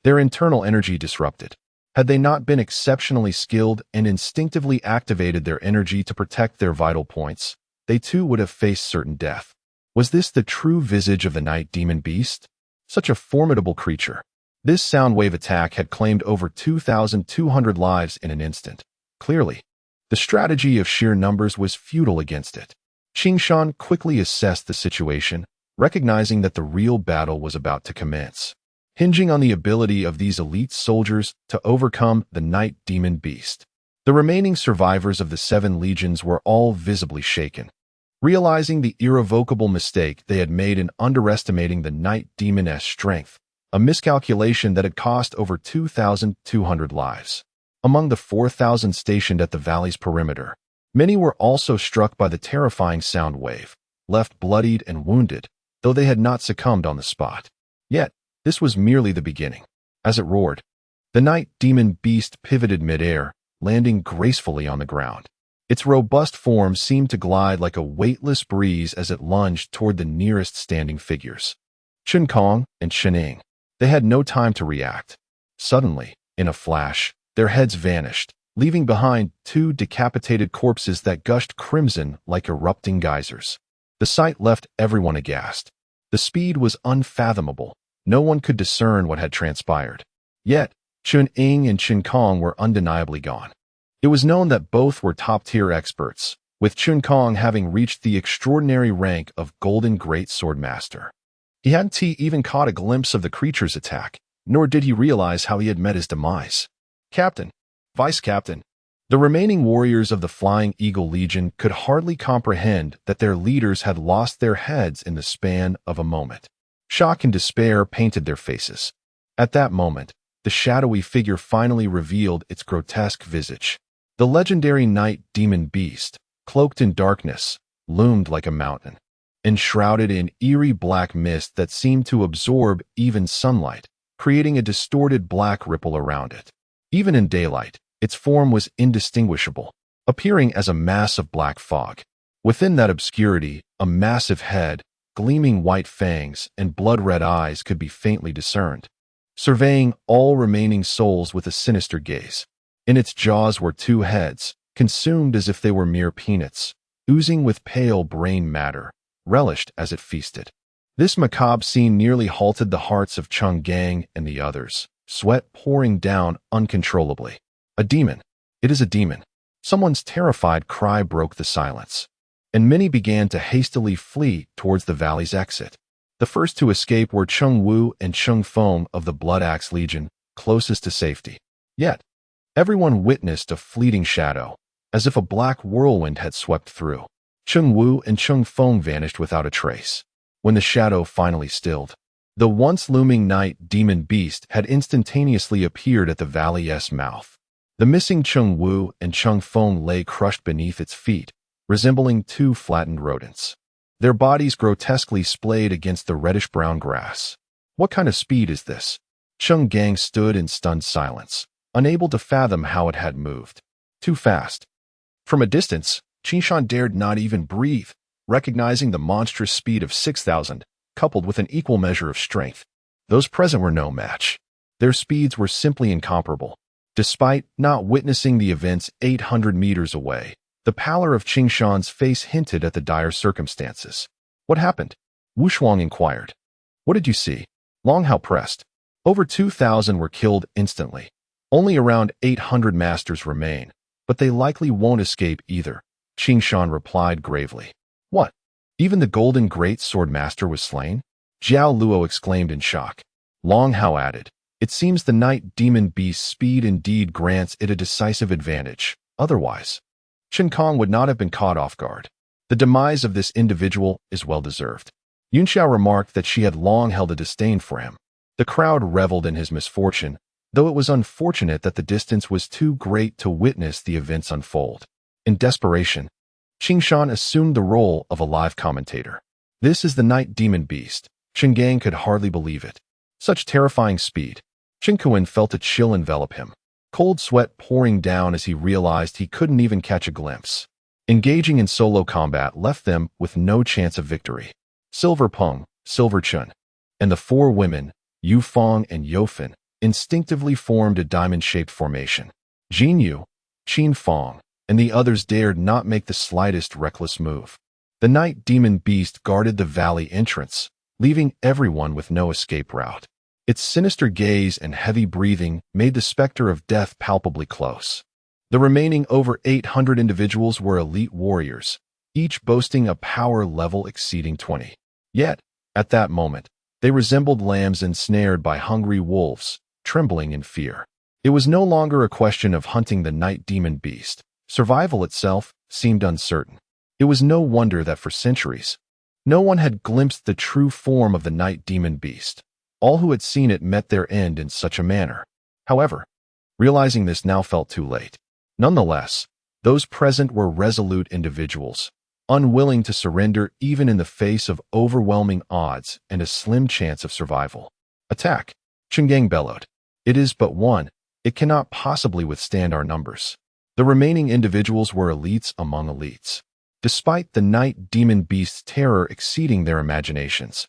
Their internal energy disrupted. Had they not been exceptionally skilled and instinctively activated their energy to protect their vital points, they too would have faced certain death. Was this the true visage of the Night Demon Beast? Such a formidable creature. This sound wave attack had claimed over 2,200 lives in an instant. Clearly, the strategy of sheer numbers was futile against it. Qing Shan quickly assessed the situation, recognizing that the real battle was about to commence, hinging on the ability of these elite soldiers to overcome the Night Demon Beast. The remaining survivors of the 7 legions were all visibly shaken. Realizing the irrevocable mistake they had made in underestimating the Night Demon's strength, a miscalculation that had cost over 2,200 lives. Among the 4,000 stationed at the valley's perimeter, many were also struck by the terrifying sound wave, left bloodied and wounded, though they had not succumbed on the spot. Yet, this was merely the beginning. As it roared, the Night Demon Beast pivoted midair, landing gracefully on the ground. Its robust form seemed to glide like a weightless breeze as it lunged toward the nearest standing figures. Chen Kong and Shen Ying. They had no time to react. Suddenly, in a flash, their heads vanished, leaving behind 2 decapitated corpses that gushed crimson like erupting geysers. The sight left everyone aghast. The speed was unfathomable. No one could discern what had transpired. Yet, Chen Ying and Chen Kong were undeniably gone. It was known that both were top-tier experts, with Chen Kong having reached the extraordinary rank of Golden Great Sword Master. He hadn't even caught a glimpse of the creature's attack, nor did he realize how he had met his demise. Captain, Vice Captain, the remaining warriors of the Flying Eagle Legion could hardly comprehend that their leaders had lost their heads in the span of a moment. Shock and despair painted their faces. At that moment, the shadowy figure finally revealed its grotesque visage. The legendary Night Demon Beast, cloaked in darkness, loomed like a mountain, enshrouded in eerie black mist that seemed to absorb even sunlight, creating a distorted black ripple around it. Even in daylight, its form was indistinguishable, appearing as a mass of black fog. Within that obscurity, a massive head, gleaming white fangs, and blood-red eyes could be faintly discerned, surveying all remaining souls with a sinister gaze. In its jaws were 2 heads, consumed as if they were mere peanuts, oozing with pale brain matter, relished as it feasted. This macabre scene nearly halted the hearts of Chung Gang and the others, sweat pouring down uncontrollably. A demon. It is a demon. Someone's terrified cry broke the silence, and many began to hastily flee towards the valley's exit. The first to escape were Chung Wu and Chung Feng of the Blood Axe Legion, closest to safety. Yet, everyone witnessed a fleeting shadow, as if a black whirlwind had swept through. Chung Wu and Chung Feng vanished without a trace. When the shadow finally stilled, the once looming Night Demon Beast had instantaneously appeared at the valley's mouth. The missing Chung Wu and Chung Feng lay crushed beneath its feet, resembling 2 flattened rodents, their bodies grotesquely splayed against the reddish-brown grass. What kind of speed is this? Chung Gang stood in stunned silence, unable to fathom how it had moved. Too fast. From a distance, Qing Shan dared not even breathe, recognizing the monstrous speed of 6,000, coupled with an equal measure of strength. Those present were no match. Their speeds were simply incomparable. Despite not witnessing the events 800 meters away, the pallor of Qing Shan's face hinted at the dire circumstances. What happened? Wu Shuang inquired. What did you see? Long Hao pressed. Over 2,000 were killed instantly. Only around 800 masters remain, but they likely won't escape either, Qing Shan replied gravely. What? Even the Golden Great Sword Master was slain? Zhao Luo exclaimed in shock. Long Hao added, it seems the Night Demon Beast's speed indeed grants it a decisive advantage. Otherwise, Chen Kong would not have been caught off guard. The demise of this individual is well-deserved. Yunxiao remarked that she had long held a disdain for him. The crowd reveled in his misfortune, though it was unfortunate that the distance was too great to witness the events unfold. In desperation, Qing Shan assumed the role of a live commentator. This is the night demon beast. Qinggang could hardly believe it. Such terrifying speed. Qingkuan felt a chill envelop him, cold sweat pouring down as he realized he couldn't even catch a glimpse. Engaging in solo combat left them with no chance of victory. Silver Peng, Silver Chun, and the four women, Yu Fong and Yofan, instinctively formed a diamond-shaped formation. Jin Yu, Qin Fong, and the others dared not make the slightest reckless move. The night demon beast guarded the valley entrance, leaving everyone with no escape route. Its sinister gaze and heavy breathing made the specter of death palpably close. The remaining over 800 individuals were elite warriors, each boasting a power level exceeding 20. Yet, at that moment, they resembled lambs ensnared by hungry wolves, trembling in fear. It was no longer a question of hunting the night demon beast. Survival itself seemed uncertain. It was no wonder that for centuries, no one had glimpsed the true form of the night demon beast. All who had seen it met their end in such a manner. However, realizing this now felt too late. Nonetheless, those present were resolute individuals, unwilling to surrender even in the face of overwhelming odds and a slim chance of survival. Attack! Qinggang bellowed. It is but one. It cannot possibly withstand our numbers. The remaining individuals were elites among elites. Despite the night demon beast's terror exceeding their imaginations,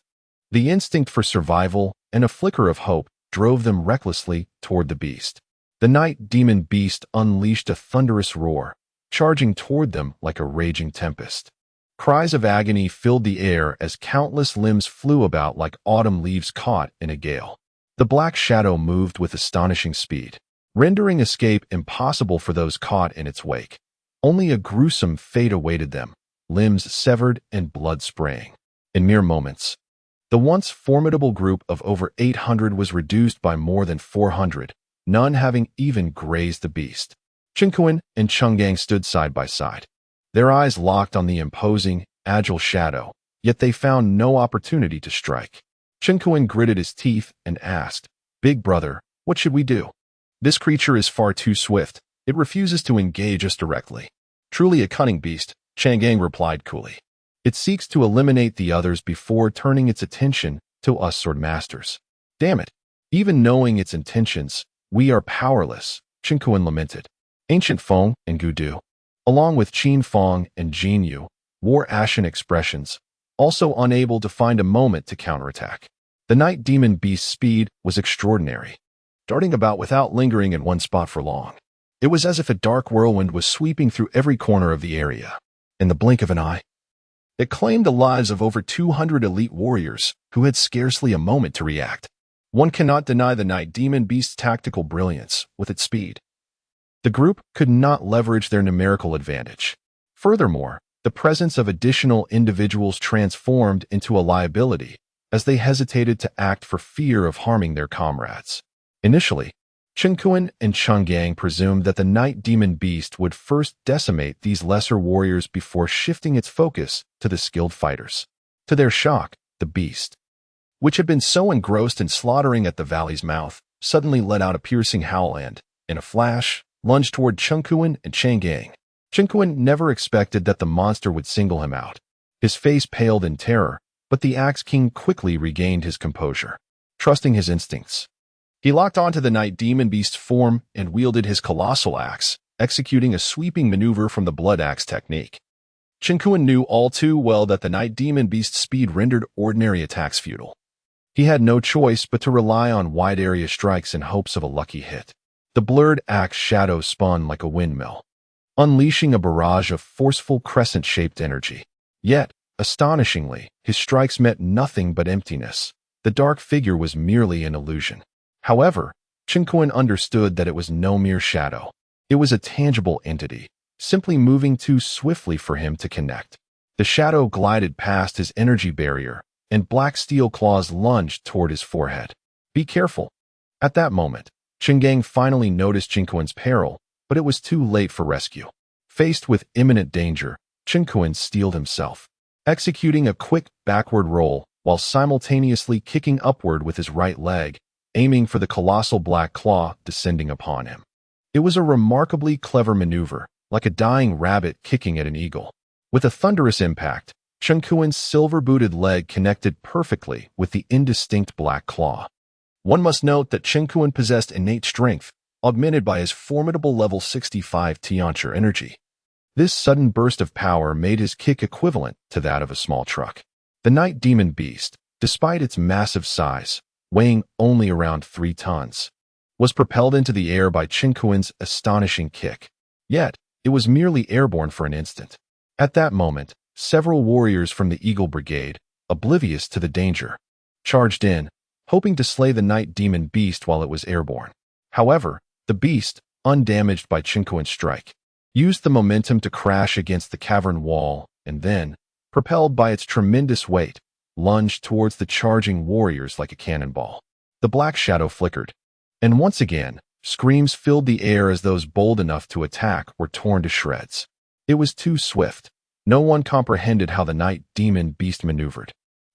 the instinct for survival and a flicker of hope drove them recklessly toward the beast. The night demon beast unleashed a thunderous roar, charging toward them like a raging tempest. Cries of agony filled the air as countless limbs flew about like autumn leaves caught in a gale. The black shadow moved with astonishing speed, rendering escape impossible for those caught in its wake. Only a gruesome fate awaited them, limbs severed and blood spraying. In mere moments, the once formidable group of over 800 was reduced by more than 400, none having even grazed the beast. Qingkuan and Qinggang stood side by side, their eyes locked on the imposing, agile shadow, yet they found no opportunity to strike. Qingkuan gritted his teeth and asked, "Big brother, what should we do? This creature is far too swift. It refuses to engage us directly." "Truly a cunning beast," Qinggang replied coolly. "It seeks to eliminate the others before turning its attention to us sword masters. Damn it, even knowing its intentions, we are powerless," Qingkuan lamented. Ancient Feng and Gudu, along with Qin Fong and Jin Yu, wore ashen expressions, also unable to find a moment to counterattack. The night demon beast's speed was extraordinary, darting about without lingering in one spot for long. It was as if a dark whirlwind was sweeping through every corner of the area. In the blink of an eye, it claimed the lives of over 200 elite warriors who had scarcely a moment to react. One cannot deny the night demon beast's tactical brilliance with its speed. The group could not leverage their numerical advantage. Furthermore, the presence of additional individuals transformed into a liability as they hesitated to act for fear of harming their comrades. Initially, Qingkuan and Qinggang presumed that the night demon beast would first decimate these lesser warriors before shifting its focus to the skilled fighters. To their shock, the beast, which had been so engrossed in slaughtering at the valley's mouth, suddenly let out a piercing howl and, in a flash, lunged toward Qingkuan and Qinggang. Qingkuan never expected that the monster would single him out. His face paled in terror, but the Axe King quickly regained his composure. Trusting his instincts, he locked onto the night demon beast's form and wielded his colossal axe, executing a sweeping maneuver from the blood axe technique. Qingkuan knew all too well that the night demon beast's speed rendered ordinary attacks futile. He had no choice but to rely on wide-area strikes in hopes of a lucky hit. The blurred axe shadow spun like a windmill, unleashing a barrage of forceful crescent-shaped energy. Yet, astonishingly, his strikes met nothing but emptiness. The dark figure was merely an illusion. However, Qingkuan understood that it was no mere shadow. It was a tangible entity, simply moving too swiftly for him to connect. The shadow glided past his energy barrier, and black steel claws lunged toward his forehead. "Be careful." At that moment, Qinggang finally noticed Qingkuan's peril, but it was too late for rescue. Faced with imminent danger, Qingkuan steeled himself, executing a quick backward roll while simultaneously kicking upward with his right leg, aiming for the colossal black claw descending upon him. It was a remarkably clever maneuver, like a dying rabbit kicking at an eagle. With a thunderous impact, Xuanyuan's silver-booted leg connected perfectly with the indistinct black claw. One must note that Xuanyuan possessed innate strength, augmented by his formidable level 65 Tianchi energy. This sudden burst of power made his kick equivalent to that of a small truck. The night demon beast, despite its massive size, weighing only around 3 tons, was propelled into the air by Xuanyuan's astonishing kick. Yet, it was merely airborne for an instant. At that moment, several warriors from the Eagle Brigade, oblivious to the danger, charged in, hoping to slay the night demon beast while it was airborne. However, the beast, undamaged by Xuanyuan's strike, used the momentum to crash against the cavern wall and then, propelled by its tremendous weight, lunged towards the charging warriors like a cannonball. The black shadow flickered, and once again, screams filled the air as those bold enough to attack were torn to shreds. It was too swift. No one comprehended how the night demon beast maneuvered.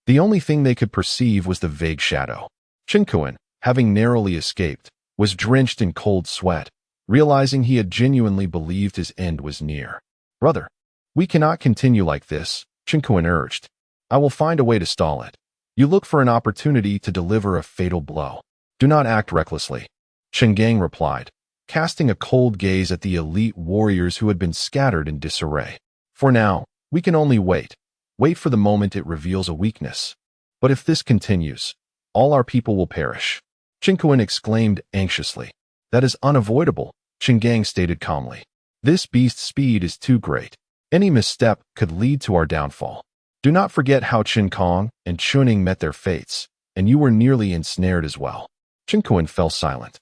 The only thing they could perceive was the vague shadow. Xuanyuan, having narrowly escaped, was drenched in cold sweat, realizing he had genuinely believed his end was near. "Brother, we cannot continue like this," Xuanyuan urged. "I will find a way to stall it. You look for an opportunity to deliver a fatal blow. Do not act recklessly," Xuanyuan replied, casting a cold gaze at the elite warriors who had been scattered in disarray. "For now, we can only wait. Wait for the moment it reveals a weakness. But if this continues, all our people will perish." Xuanyuan exclaimed anxiously. "That is unavoidable," Xuanyuan stated calmly. "This beast's speed is too great. Any misstep could lead to our downfall. Do not forget how Qin Kong and Chuning met their fates, and you were nearly ensnared as well." Xuanyuan fell silent,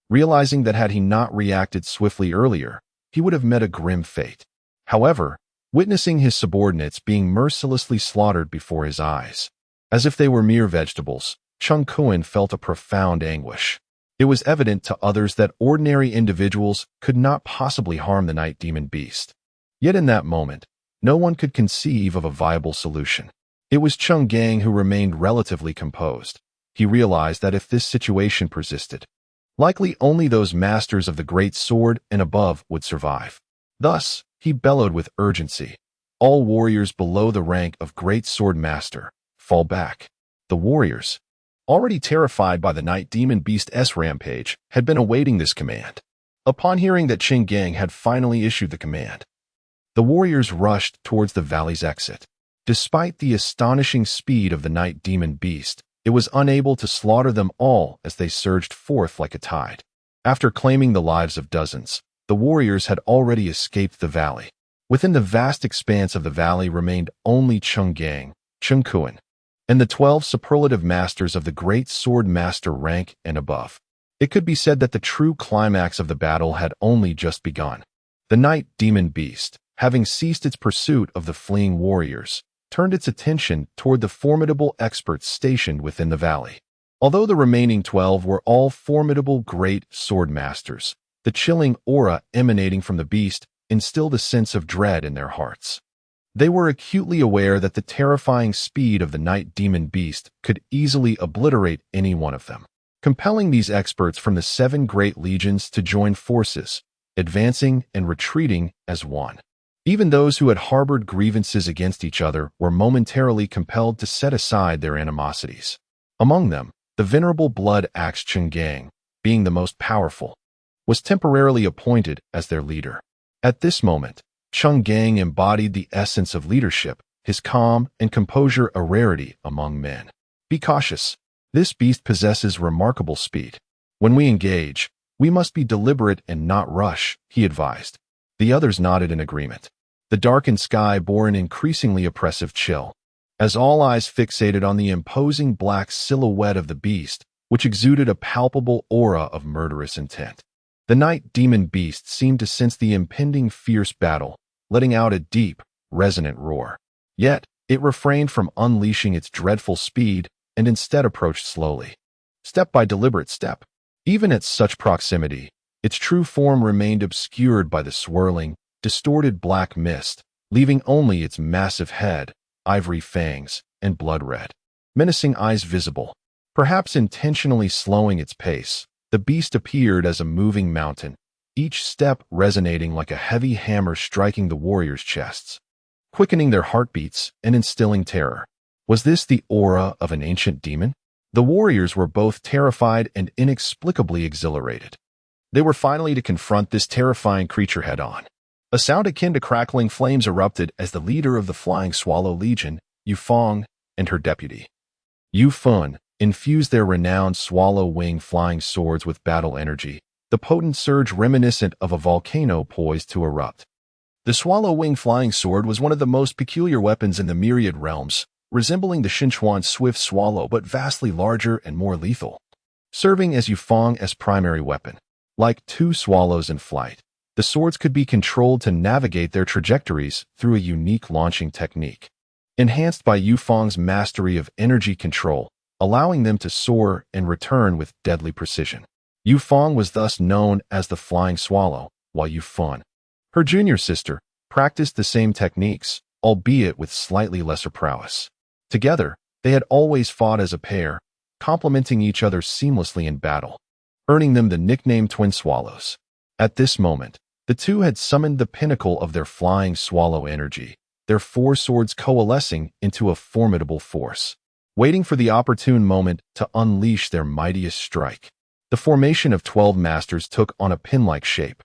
realizing that had he not reacted swiftly earlier, he would have met a grim fate. However, witnessing his subordinates being mercilessly slaughtered before his eyes, as if they were mere vegetables, Xuanyuan felt a profound anguish. It was evident to others that ordinary individuals could not possibly harm the night demon beast. Yet in that moment, no one could conceive of a viable solution. It was Xuanyuan who remained relatively composed. He realized that if this situation persisted, likely only those masters of the Great Sword and above would survive. Thus, he bellowed with urgency, "All warriors below the rank of Great Sword Master, fall back." The warriors, already terrified by the night demon beast's rampage, had been awaiting this command. Upon hearing that Xuanyuan had finally issued the command, the warriors rushed towards the valley's exit. Despite the astonishing speed of the night demon beast, it was unable to slaughter them all as they surged forth like a tide. After claiming the lives of dozens, the warriors had already escaped the valley. Within the vast expanse of the valley remained only Xuanyuan, Xuanyuan, and the 12 superlative masters of the Great Sword Master rank and above. It could be said that the true climax of the battle had only just begun. The night demon beast, having ceased its pursuit of the fleeing warriors, turned its attention toward the formidable experts stationed within the valley. Although the remaining 12 were all formidable great sword masters, the chilling aura emanating from the beast instilled a sense of dread in their hearts. They were acutely aware that the terrifying speed of the night demon beast could easily obliterate any one of them, compelling these experts from the 7 great legions to join forces, advancing and retreating as one. Even those who had harbored grievances against each other were momentarily compelled to set aside their animosities. Among them, the venerable blood axe Xuanyuan, being the most powerful, was temporarily appointed as their leader. At this moment, Xuanyuan embodied the essence of leadership, his calm and composure a rarity among men. "Be cautious. This beast possesses remarkable speed. When we engage, we must be deliberate and not rush," he advised. The others nodded in agreement. The darkened sky bore an increasingly oppressive chill, as all eyes fixated on the imposing black silhouette of the beast, which exuded a palpable aura of murderous intent. The night demon beast seemed to sense the impending fierce battle, letting out a deep, resonant roar. Yet, it refrained from unleashing its dreadful speed and instead approached slowly, step by deliberate step. Even at such proximity, its true form remained obscured by the swirling, distorted black mist, leaving only its massive head, ivory fangs, and blood-red, menacing eyes visible. Perhaps intentionally slowing its pace, the beast appeared as a moving mountain, each step resonating like a heavy hammer striking the warriors' chests. quickening their heartbeats and instilling terror. Was this the aura of an ancient demon? The warriors were both terrified and inexplicably exhilarated. They were finally to confront this terrifying creature head-on. A sound akin to crackling flames erupted as the leader of the Flying Swallow Legion, Yu Feng, and her deputy, Yu Fun, infused their renowned swallow wing flying swords with battle energy, the potent surge reminiscent of a volcano poised to erupt. The swallow wing flying sword was one of the most peculiar weapons in the Myriad Realms, resembling the Xinchuan swift swallow but vastly larger and more lethal, serving as Yu Feng as primary weapon. Like two swallows in flight, the swords could be controlled to navigate their trajectories through a unique launching technique, enhanced by Yu Feng's mastery of energy control, allowing them to soar and return with deadly precision. Yu Feng was thus known as the Flying Swallow, while Yu Fun, her junior sister, practiced the same techniques, albeit with slightly lesser prowess. Together, they had always fought as a pair, complementing each other seamlessly in battle, earning them the nickname Twin Swallows. At this moment, the two had summoned the pinnacle of their flying swallow energy, their four swords coalescing into a formidable force, waiting for the opportune moment to unleash their mightiest strike. The formation of 12 masters took on a pin-like shape,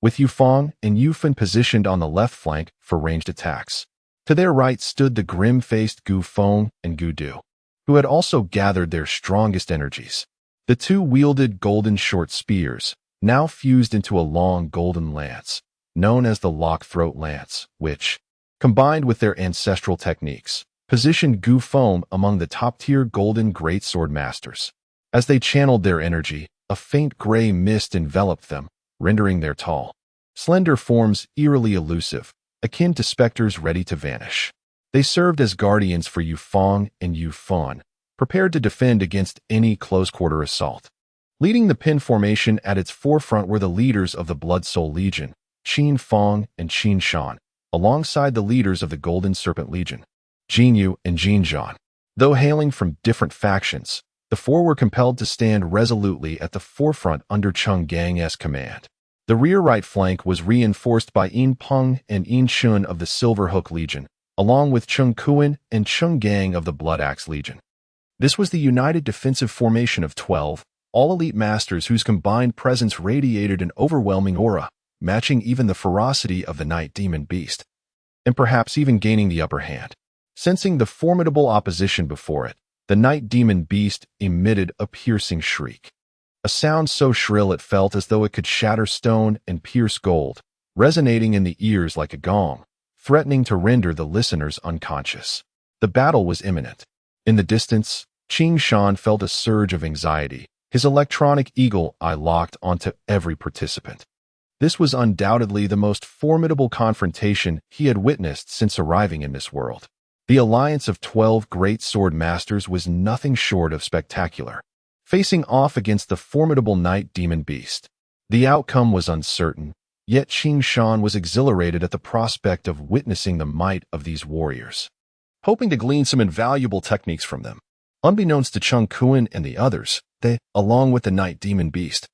with Yu Feng and Yu Fan positioned on the left flank for ranged attacks. To their right stood the grim-faced Gu Feng and Gu Du, who had also gathered their strongest energies. The two wielded golden short spears, now fused into a long golden lance, known as the Lock-Throat Lance, which, combined with their ancestral techniques, positioned Gu Feng among the top-tier golden great sword masters. As they channeled their energy, a faint gray mist enveloped them, rendering their tall, slender forms eerily elusive, akin to specters ready to vanish. They served as guardians for Yu Feng and Yu Fan, prepared to defend against any close-quarter assault. Leading the pin formation at its forefront were the leaders of the Blood Soul Legion, Qin Feng and Qin Shan, alongside the leaders of the Golden Serpent Legion, Jin Yu and Jin Zhan. Though hailing from different factions, the four were compelled to stand resolutely at the forefront under Cheng Gang's command. The rear right flank was reinforced by Yin Peng and Yin Shun of the Silver Hook Legion, along with Cheng Kuan and Cheng Gang of the Blood Axe Legion. This was the united defensive formation of 12, all-elite masters whose combined presence radiated an overwhelming aura, matching even the ferocity of the Night Demon Beast, and perhaps even gaining the upper hand. Sensing the formidable opposition before it, the Night Demon Beast emitted a piercing shriek. A sound so shrill it felt as though it could shatter stone and pierce gold, resonating in the ears like a gong, threatening to render the listeners unconscious. The battle was imminent. In the distance, Qing Shan felt a surge of anxiety, his electronic eagle eye locked onto every participant. This was undoubtedly the most formidable confrontation he had witnessed since arriving in this world. The alliance of 12 great sword masters was nothing short of spectacular, facing off against the formidable Night Demon Beast. The outcome was uncertain, yet Qing Shan was exhilarated at the prospect of witnessing the might of these warriors, hoping to glean some invaluable techniques from them. Unbeknownst to Cheng Kuan and the others, they, along with the Night Demon Beast,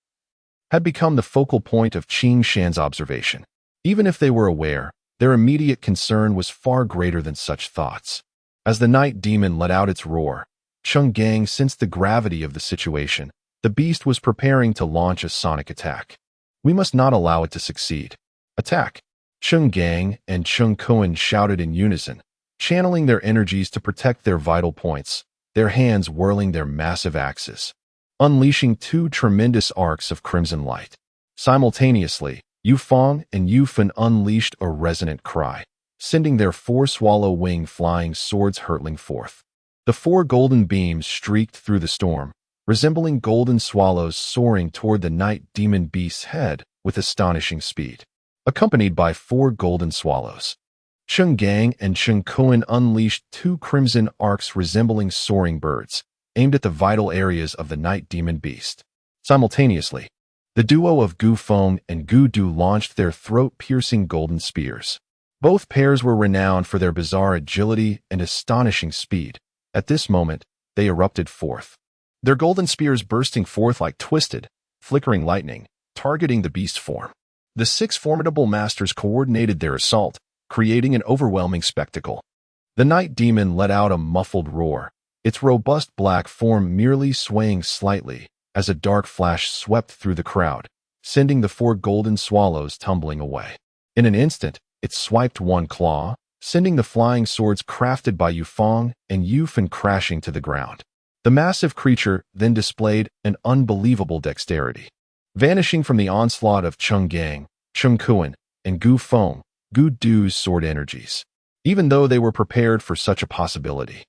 had become the focal point of Qing Shan's observation. Even if they were aware, their immediate concern was far greater than such thoughts. As the Night Demon let out its roar, Cheng Gang sensed the gravity of the situation. The beast was preparing to launch a sonic attack. We must not allow it to succeed. Attack! Cheng Gang and Cheng Kuan shouted in unison, channeling their energies to protect their vital points, their hands whirling their massive axes, unleashing two tremendous arcs of crimson light. Simultaneously, Yu Feng and Yu Fan unleashed a resonant cry, sending their four swallow wing flying swords hurtling forth. The four golden beams streaked through the storm, resembling golden swallows soaring toward the Night Demon Beast's head with astonishing speed, accompanied by four golden swallows. Cheng Gang and Cheng Kuan unleashed two crimson arcs resembling soaring birds, aimed at the vital areas of the Night Demon Beast. Simultaneously, the duo of Gu Feng and Gu Du launched their throat-piercing golden spears. Both pairs were renowned for their bizarre agility and astonishing speed. At this moment, they erupted forth, their golden spears bursting forth like twisted, flickering lightning, targeting the beast form. The six formidable masters coordinated their assault, creating an overwhelming spectacle. The night demon let out a muffled roar, its robust black form merely swaying slightly as a dark flash swept through the crowd, sending the four golden swallows tumbling away. In an instant, it swiped one claw, sending the flying swords crafted by Yufeng and Yufan crashing to the ground. The massive creature then displayed an unbelievable dexterity. Vanishing from the onslaught of Cheng Gang, Cheng Kuan, and Gu Feng, Gu Du's sword energies. Even though they were prepared for such a possibility,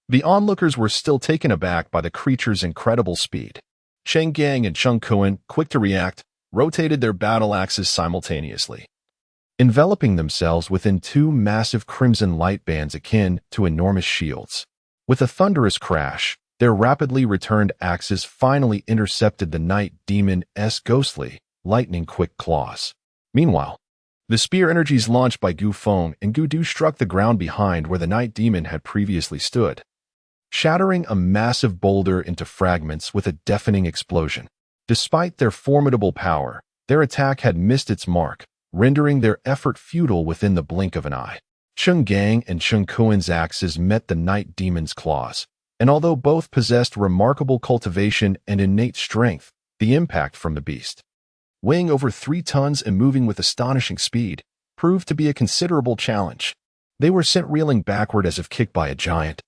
the onlookers were still taken aback by the creature's incredible speed. Cheng Gang and Cheng Kuan, quick to react, rotated their battle axes simultaneously, enveloping themselves within two massive crimson light bands akin to enormous shields. With a thunderous crash, their rapidly returned axes finally intercepted the night demon's ghostly, lightning-quick claws. Meanwhile, the spear energies launched by Gu Feng and Gu Du struck the ground behind where the night demon had previously stood, shattering a massive boulder into fragments with a deafening explosion. Despite their formidable power, their attack had missed its mark, rendering their effort futile within the blink of an eye. Cheng Gang and Cheng Kuan's axes met the night demon's claws, and although both possessed remarkable cultivation and innate strength, the impact from the beast, weighing over 3 tons and moving with astonishing speed, proved to be a considerable challenge. They were sent reeling backward as if kicked by a giant.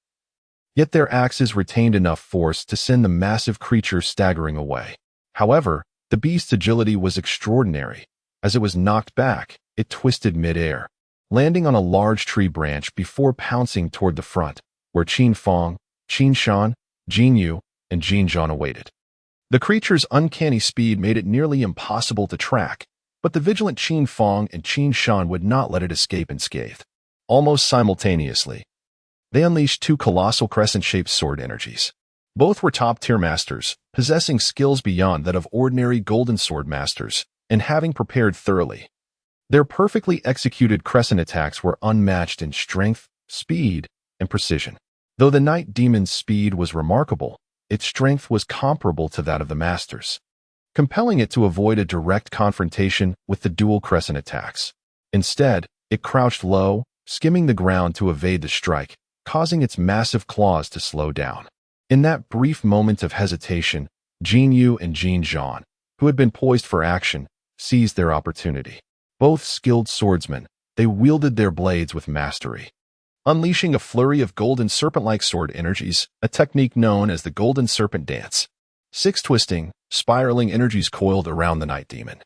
Yet their axes retained enough force to send the massive creature staggering away. However, the beast's agility was extraordinary. As it was knocked back, it twisted mid-air, landing on a large tree branch before pouncing toward the front, where Qin Feng, Qin Shan, Jin Yu, and Jin Zhan awaited. The creature's uncanny speed made it nearly impossible to track, but the vigilant Qin Feng and Qin Shan would not let it escape unscathed. Almost simultaneously, they unleashed 2 colossal crescent-shaped sword energies. Both were top-tier masters, possessing skills beyond that of ordinary golden sword masters, and having prepared thoroughly. Their perfectly executed crescent attacks were unmatched in strength, speed, and precision. Though the night demon's speed was remarkable, its strength was comparable to that of the masters, compelling it to avoid a direct confrontation with the dual crescent attacks. Instead, it crouched low, skimming the ground to evade the strike, causing its massive claws to slow down. In that brief moment of hesitation, Jin Yu and Jin Zhan, who had been poised for action, seized their opportunity. Both skilled swordsmen, they wielded their blades with mastery, unleashing a flurry of golden serpent-like sword energies, a technique known as the Golden Serpent Dance. 6 twisting, spiraling energies coiled around the night demon,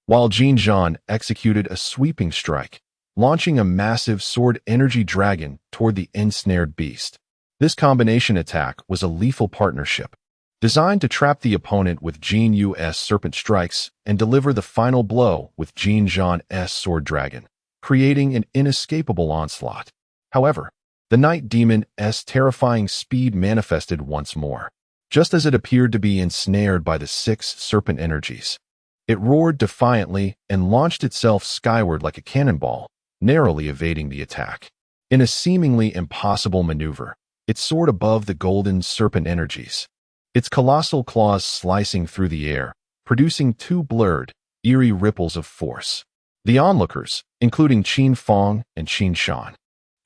while Jin Zhan executed a sweeping strike, launching a massive sword energy dragon toward the ensnared beast. This combination attack was a lethal partnership, designed to trap the opponent with Jin Yu's serpent strikes and deliver the final blow with Jin Zhan's sword dragon, creating an inescapable onslaught. However, the night demon's terrifying speed manifested once more. Just as it appeared to be ensnared by the 6 serpent energies, it roared defiantly and launched itself skyward like a cannonball, narrowly evading the attack. In a seemingly impossible maneuver, it soared above the golden serpent energies, its colossal claws slicing through the air, producing 2 blurred, eerie ripples of force. The onlookers, including Qin Feng and Qin Shan,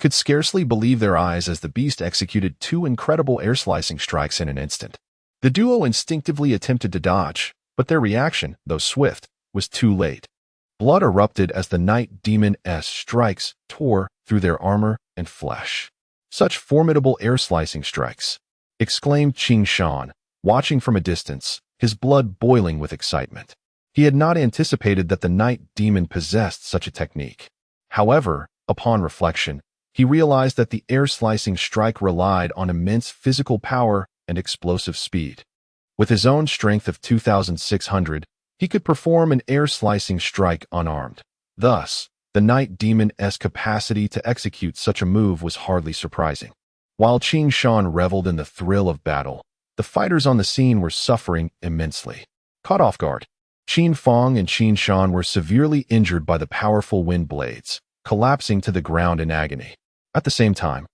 could scarcely believe their eyes as the beast executed 2 incredible air-slicing strikes in an instant. The duo instinctively attempted to dodge, but their reaction, though swift, was too late. Blood erupted as the night demon's strikes tore through their armor and flesh. "Such formidable air-slicing strikes!" exclaimed Qin Shan, watching from a distance, his blood boiling with excitement. He had not anticipated that the night demon possessed such a technique. However, upon reflection, he realized that the air-slicing strike relied on immense physical power and explosive speed. With his own strength of 2,600, he could perform an air-slicing strike unarmed. Thus, the night demon's capacity to execute such a move was hardly surprising. While Qin Shan reveled in the thrill of battle, the fighters on the scene were suffering immensely. Caught off guard, Qin Feng and Qin Shan were severely injured by the powerful wind blades, collapsing to the ground in agony. At the same time,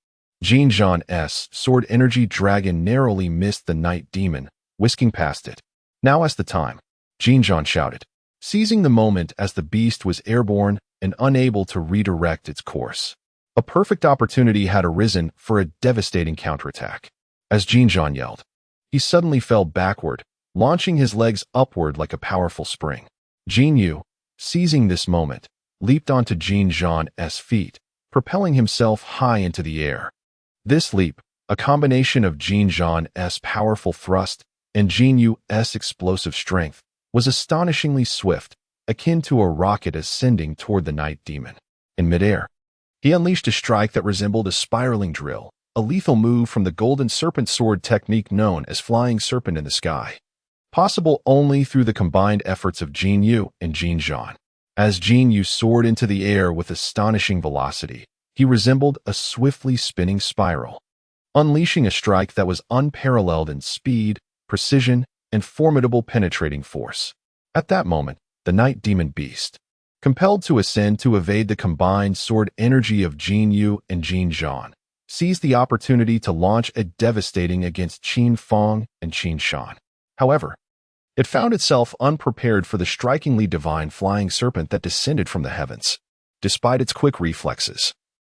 Jin Zhan's sword energy dragon narrowly missed the night demon, whisking past it. "Now is the time," Jin Zhan shouted, seizing the moment as the beast was airborne and unable to redirect its course. A perfect opportunity had arisen for a devastating counterattack. As Jin Zhan yelled, he suddenly fell backward, launching his legs upward like a powerful spring. Jin Yu, seizing this moment, leaped onto Jin Zhan's feet, propelling himself high into the air. This leap, a combination of Jin Zhan's powerful thrust and Jin Yu's explosive strength, was astonishingly swift, akin to a rocket ascending toward the night demon. In midair, he unleashed a strike that resembled a spiraling drill, a lethal move from the golden serpent sword technique known as flying serpent in the sky, possible only through the combined efforts of Jin Yu and Jin Zhan. As Jin Yu soared into the air with astonishing velocity, he resembled a swiftly spinning spiral, unleashing a strike that was unparalleled in speed, precision, and formidable penetrating force. At that moment, the night demon beast, compelled to ascend to evade the combined sword energy of Jin Yu and Jin Zhan, seized the opportunity to launch a devastating against Qin Feng and Qin Shan. However, it found itself unprepared for the strikingly divine flying serpent that descended from the heavens. Despite its quick reflexes,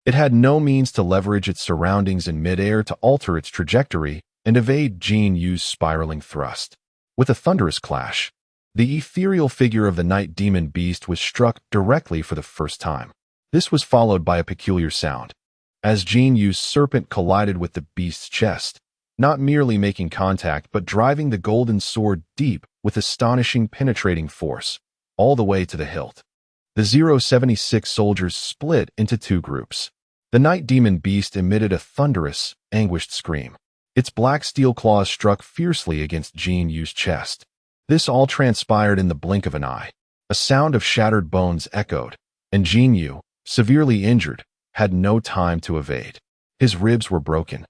it had no means to leverage its surroundings in midair to alter its trajectory and evade Jin Yu's spiraling thrust. With a thunderous clash, the ethereal figure of the night demon beast was struck directly for the first time. This was followed by a peculiar sound, as Jin Yu's serpent collided with the beast's chest, not merely making contact but driving the golden sword deep with astonishing penetrating force, all the way to the hilt. The 076 soldiers split into two groups. The night demon beast emitted a thunderous, anguished scream. Its black steel claws struck fiercely against Jin Yu's chest. This all transpired in the blink of an eye. A sound of shattered bones echoed, and Jin Yu, severely injured, had no time to evade. His ribs were broken,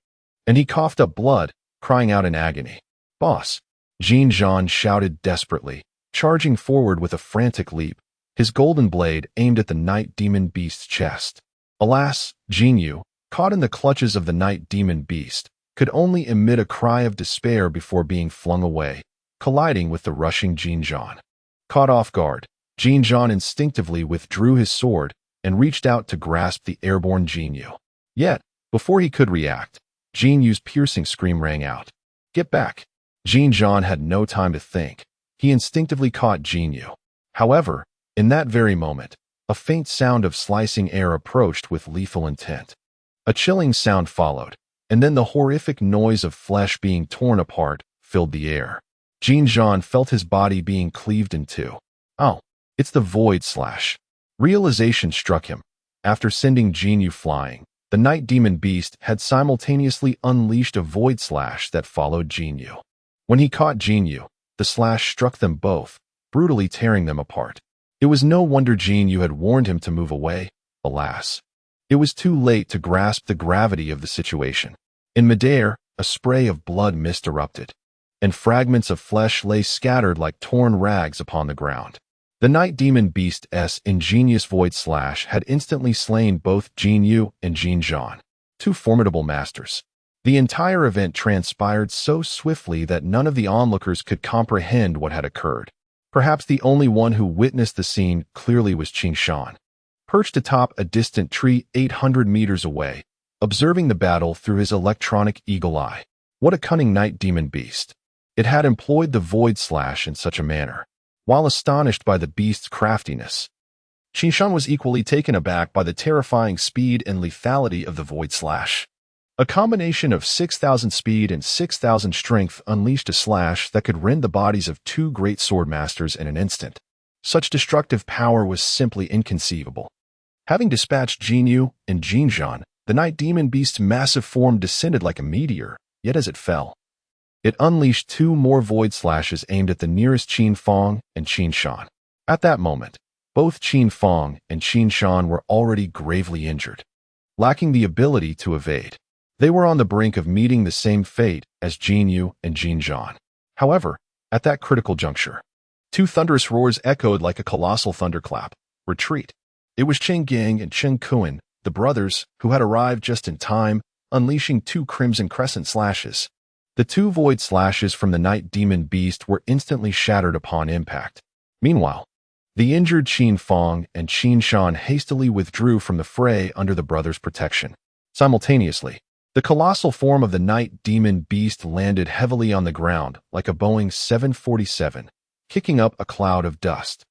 and he coughed up blood, crying out in agony. "Boss!" Jin Zhan shouted desperately, charging forward with a frantic leap, his golden blade aimed at the night demon beast's chest. Alas, Jin Yu, caught in the clutches of the night demon beast, could only emit a cry of despair before being flung away, colliding with the rushing Jin Zhan. Caught off guard, Jin Zhan instinctively withdrew his sword and reached out to grasp the airborne Jin Yu. Yet, before he could react, Jin Yu's piercing scream rang out. "Get back!" Jin Zhan had no time to think. He instinctively caught Jin Yu. However, in that very moment, a faint sound of slicing air approached with lethal intent. A chilling sound followed, and then the horrific noise of flesh being torn apart filled the air. Jin Zhan felt his body being cleaved in two. "Oh, it's the Void Slash." Realization struck him. After sending Jin Yu flying, the night demon beast had simultaneously unleashed a Void Slash that followed Jin Yu. When he caught Jin Yu, the slash struck them both, brutally tearing them apart. It was no wonder Jin Yu had warned him to move away. Alas, it was too late to grasp the gravity of the situation. In midair, a spray of blood mist erupted, and fragments of flesh lay scattered like torn rags upon the ground. The night demon beast's ingenious Void Slash had instantly slain both Jin Yu and Jin Zhan, two formidable masters. The entire event transpired so swiftly that none of the onlookers could comprehend what had occurred. Perhaps the only one who witnessed the scene clearly was Qin Shan, perched atop a distant tree 800 meters away, observing the battle through his electronic eagle eye. What a cunning night demon beast! It had employed the Void Slash in such a manner. While astonished by the beast's craftiness, Qin Shan was equally taken aback by the terrifying speed and lethality of the Void Slash. A combination of 6,000 speed and 6,000 strength unleashed a slash that could rend the bodies of two great sword masters in an instant. Such destructive power was simply inconceivable. Having dispatched Jin Yu and Jin Zhan, the night demon beast's massive form descended like a meteor, yet as it fell, it unleashed two more Void Slashes aimed at the nearest Qin Feng and Qin Shan. At that moment, both Qin Feng and Qin Shan were already gravely injured, lacking the ability to evade. They were on the brink of meeting the same fate as Jin Yu and Jin Zhan. However, at that critical juncture, two thunderous roars echoed like a colossal thunderclap. Retreat! It was Chen Gang and Chen Kuan, the brothers, who had arrived just in time, unleashing two Crimson Crescent slashes. The two Void Slashes from the night demon beast were instantly shattered upon impact. Meanwhile, The injured Qin Fong and Qin Shan hastily withdrew from the fray under the brothers' protection. Simultaneously, the colossal form of the night demon beast landed heavily on the ground like a Boeing 747, kicking up a cloud of dust.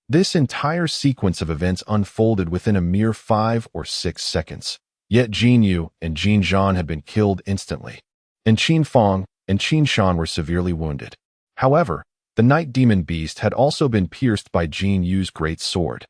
This entire sequence of events unfolded within a mere 5 or 6 seconds. Yet Jin Yu and Jin Zhan had been killed instantly, and Qin Fong and Qin Shan were severely wounded. However, the night demon beast had also been pierced by Jin Yu's great sword,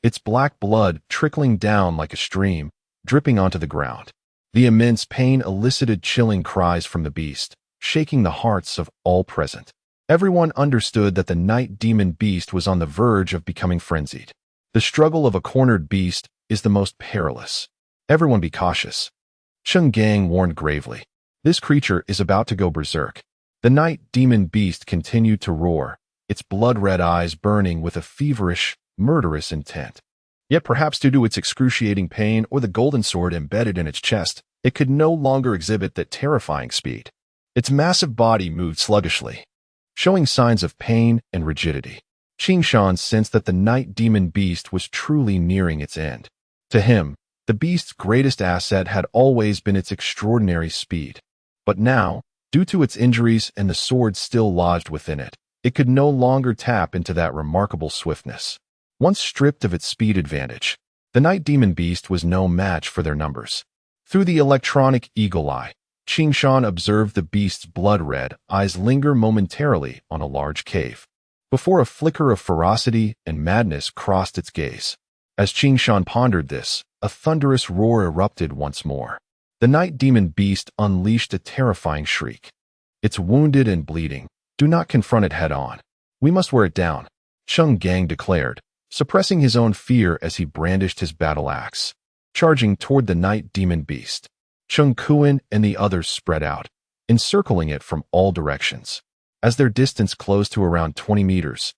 its black blood trickling down like a stream, dripping onto the ground. The immense pain elicited chilling cries from the beast, shaking the hearts of all present. Everyone understood that the night demon beast was on the verge of becoming frenzied. The struggle of a cornered beast is the most perilous. Everyone be cautious. Cheng Gang warned gravely. This creature is about to go berserk. The night demon beast continued to roar, its blood-red eyes burning with a feverish, murderous intent. Yet perhaps due to its excruciating pain or the golden sword embedded in its chest, it could no longer exhibit that terrifying speed. Its massive body moved sluggishly, showing signs of pain and rigidity. Qin Shan sensed that the night demon beast was truly nearing its end. To him, the beast's greatest asset had always been its extraordinary speed. But now, due to its injuries and the sword still lodged within it, it could no longer tap into that remarkable swiftness. Once stripped of its speed advantage, the night demon beast was no match for their numbers. Through the electronic eagle eye, Qin Shan observed the beast's blood-red eyes linger momentarily on a large cave, before a flicker of ferocity and madness crossed its gaze. As Qin Shan pondered this, a thunderous roar erupted once more. The night demon beast unleashed a terrifying shriek. It's wounded and bleeding. Do not confront it head-on. We must wear it down, Cheng Gang declared, suppressing his own fear as he brandished his battle axe, charging toward the night demon beast. Cheng Kuan and the others spread out, encircling it from all directions. As their distance closed to around 20 meters,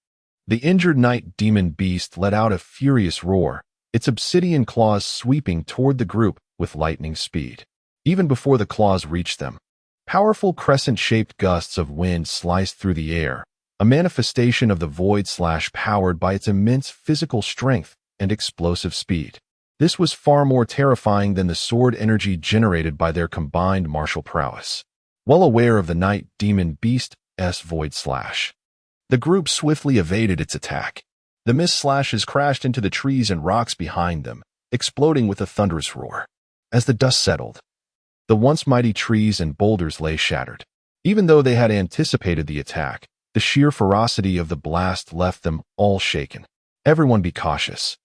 the injured night demon beast let out a furious roar, its obsidian claws sweeping toward the group with lightning speed. Even before the claws reached them, powerful crescent-shaped gusts of wind sliced through the air, a manifestation of the void slash powered by its immense physical strength and explosive speed. This was far more terrifying than the sword energy generated by their combined martial prowess. Well aware of the night demon beast's void slash, the group swiftly evaded its attack. The mist slashes crashed into the trees and rocks behind them, exploding with a thunderous roar. As the dust settled, the once mighty trees and boulders lay shattered. Even though they had anticipated the attack, the sheer ferocity of the blast left them all shaken. Everyone be cautious.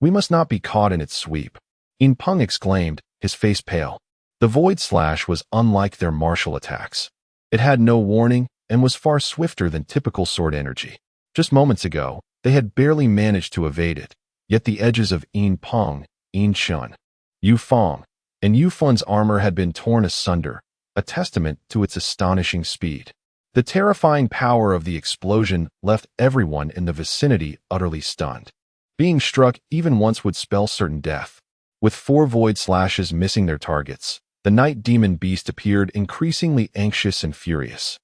We must not be caught in its sweep, In Peng exclaimed, his face pale. The void slash was unlike their martial attacks. It had no warning and was far swifter than typical sword energy. Just moments ago, they had barely managed to evade it, yet the edges of Yin Peng, Yin Shun, Yu Fong, and Yu Fun's armor had been torn asunder, a testament to its astonishing speed. The terrifying power of the explosion left everyone in the vicinity utterly stunned. Being struck even once would spell certain death. With 4 void slashes missing their targets, the night demon beast appeared increasingly anxious and furious,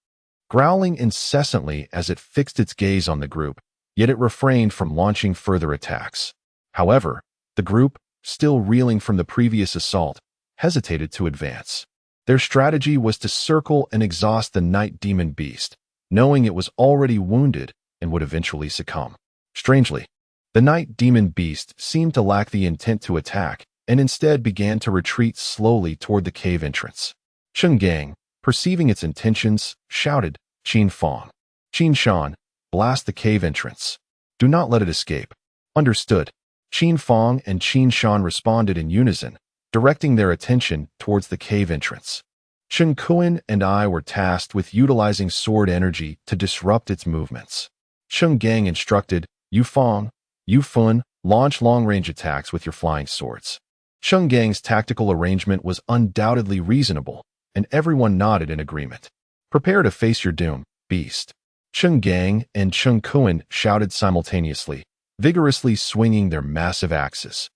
growling incessantly as it fixed its gaze on the group, yet it refrained from launching further attacks. However, the group, still reeling from the previous assault, hesitated to advance. Their strategy was to circle and exhaust the night demon beast, knowing it was already wounded and would eventually succumb. Strangely, the night demon beast seemed to lack the intent to attack and instead began to retreat slowly toward the cave entrance. Cheng Gang, perceiving its intentions, shouted, "Qin Fong, Qin Shan, blast the cave entrance. Do not let it escape." Understood. Qin Fong and Qin Shan responded in unison, directing their attention towards the cave entrance. Chen Kuan and I were tasked with utilizing sword energy to disrupt its movements. Cheng Gang instructed, "Yu Fong, Yu Fun, launch long-range attacks with your flying swords." Cheng Gang's tactical arrangement was undoubtedly reasonable, and everyone nodded in agreement. "Prepare to face your doom, beast." Cheng Gang and Cheng Kuan shouted simultaneously, vigorously swinging their massive axes.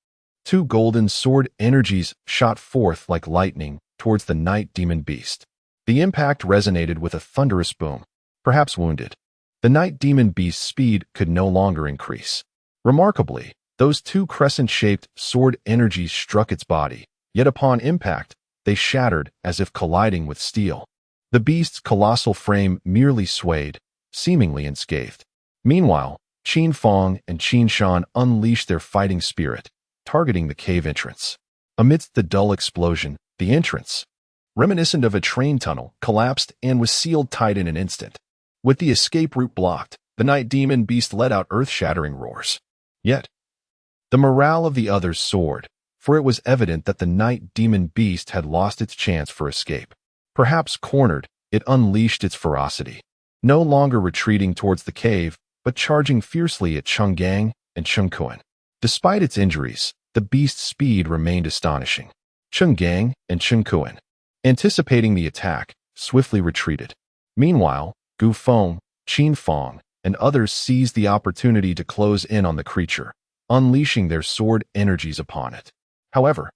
2 golden sword energies shot forth like lightning towards the night demon beast. The impact resonated with a thunderous boom. Perhaps wounded, the night demon beast's speed could no longer increase. Remarkably, those two crescent-shaped sword energies struck its body, yet upon impact, they shattered as if colliding with steel. The beast's colossal frame merely swayed, seemingly unscathed. Meanwhile, Qin Fong and Qin Shan unleashed their fighting spirit, targeting the cave entrance. Amidst the dull explosion, the entrance, reminiscent of a train tunnel, collapsed and was sealed tight in an instant. With the escape route blocked, the night demon beast let out earth-shattering roars. Yet, the morale of the others soared, for it was evident that the night demon beast had lost its chance for escape. Perhaps cornered, it unleashed its ferocity, no longer retreating towards the cave, but charging fiercely at Changgang and Chengkuan. Despite its injuries, the beast's speed remained astonishing. Changgang and Chengkuan, anticipating the attack, swiftly retreated. Meanwhile, Gu Feng, Qin Fong, and others seized the opportunity to close in on the creature, unleashing their sword energies upon it. However,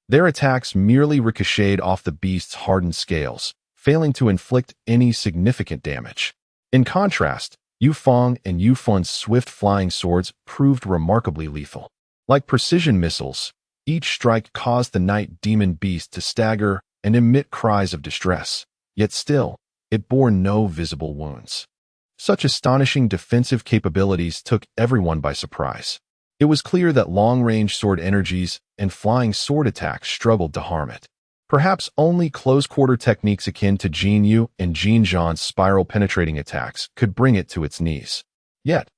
their attacks merely ricocheted off the beast's hardened scales, failing to inflict any significant damage. In contrast, Yu Feng and Yu Fun's swift flying swords proved remarkably lethal. Like precision missiles, each strike caused the night demon beast to stagger and emit cries of distress, yet still, it bore no visible wounds. Such astonishing defensive capabilities took everyone by surprise. It was clear that long-range sword energies and flying sword attacks struggled to harm it. Perhaps only close-quarter techniques akin to Jin Yu and Jin Zhan's spiral-penetrating attacks could bring it to its knees. Yet,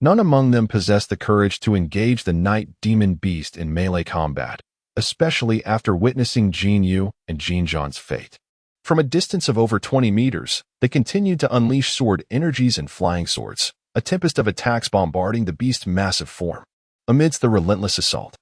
none among them possessed the courage to engage the night demon beast in melee combat, especially after witnessing Jin Yu and Jin Zhan's fate. From a distance of over 20 meters, they continued to unleash sword energies and flying swords, a tempest of attacks bombarding the beast's massive form. Amidst the relentless assault,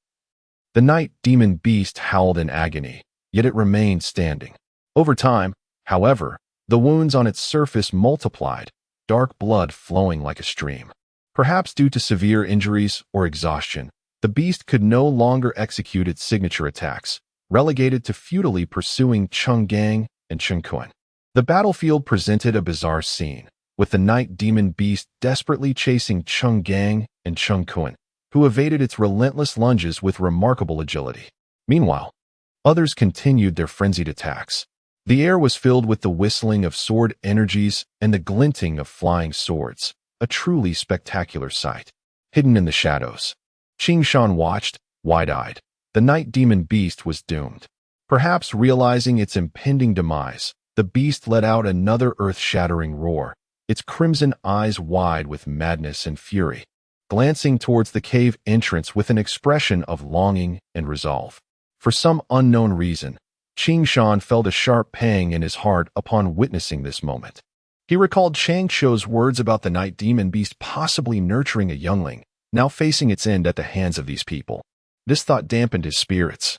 the night demon beast howled in agony, yet it remained standing. Over time, however, the wounds on its surface multiplied, dark blood flowing like a stream. Perhaps due to severe injuries or exhaustion, the beast could no longer execute its signature attacks, relegated to futilely pursuing Changgang and Chengkuan. The battlefield presented a bizarre scene, with the night demon beast desperately chasing Changgang and Chengkuan, who evaded its relentless lunges with remarkable agility. Meanwhile, others continued their frenzied attacks. The air was filled with the whistling of sword energies and the glinting of flying swords, a truly spectacular sight. Hidden in the shadows, Qing Shan watched, wide-eyed. The night demon beast was doomed. Perhaps realizing its impending demise, the beast let out another earth-shattering roar, its crimson eyes wide with madness and fury, glancing towards the cave entrance with an expression of longing and resolve. For some unknown reason, Qing Shan felt a sharp pang in his heart upon witnessing this moment. He recalled Chang Shou's words about the night demon beast possibly nurturing a youngling, now facing its end at the hands of these people. This thought dampened his spirits,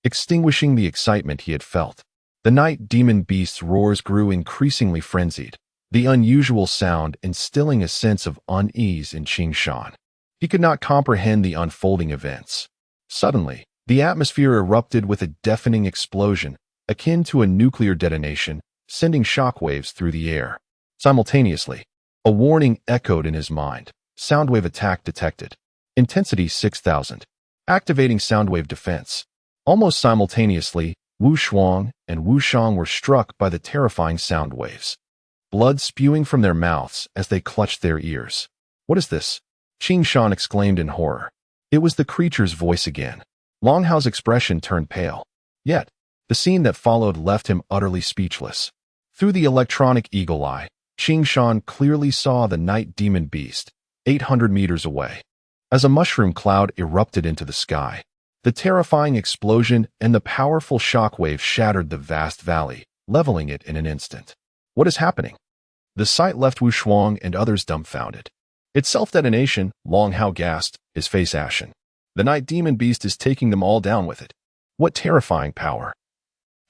extinguishing the excitement he had felt. The night demon beast's roars grew increasingly frenzied, the unusual sound instilling a sense of unease in Qing Shan. He could not comprehend the unfolding events. Suddenly, the atmosphere erupted with a deafening explosion, akin to a nuclear detonation, sending shockwaves through the air. Simultaneously, a warning echoed in his mind. Soundwave attack detected. Intensity 6000. Activating soundwave defense. Almost simultaneously, Wu Shuang and Wu Shang were struck by the terrifying sound waves, blood spewing from their mouths as they clutched their ears. "What is this?" Qing Shan exclaimed in horror. It was the creature's voice again. Long Hao's expression turned pale. Yet, the scene that followed left him utterly speechless. Through the electronic eagle eye, Qing Shan clearly saw the night demon beast, 800 meters away. As a mushroom cloud erupted into the sky, the terrifying explosion and the powerful shockwave shattered the vast valley, leveling it in an instant. What is happening? The sight left Wu Shuang and others dumbfounded. It's self-detonation, Long Hao gasped, his face ashen. The night demon beast is taking them all down with it. What terrifying power!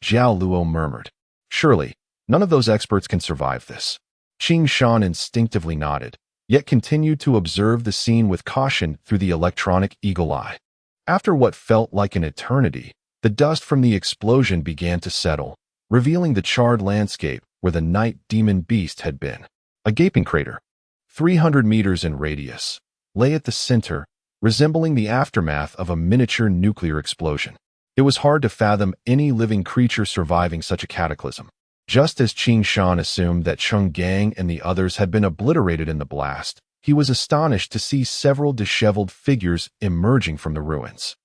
Zhao Luo murmured. Surely, none of those experts can survive this. Qing Shan instinctively nodded, yet continued to observe the scene with caution through the electronic eagle eye. After what felt like an eternity, the dust from the explosion began to settle, revealing the charred landscape where the night demon beast had been. A gaping crater, 300 meters in radius, lay at the center, resembling the aftermath of a miniature nuclear explosion. It was hard to fathom any living creature surviving such a cataclysm. Just as Qing Shan assumed that Cheng Gang and the others had been obliterated in the blast, he was astonished to see several disheveled figures emerging from the ruins.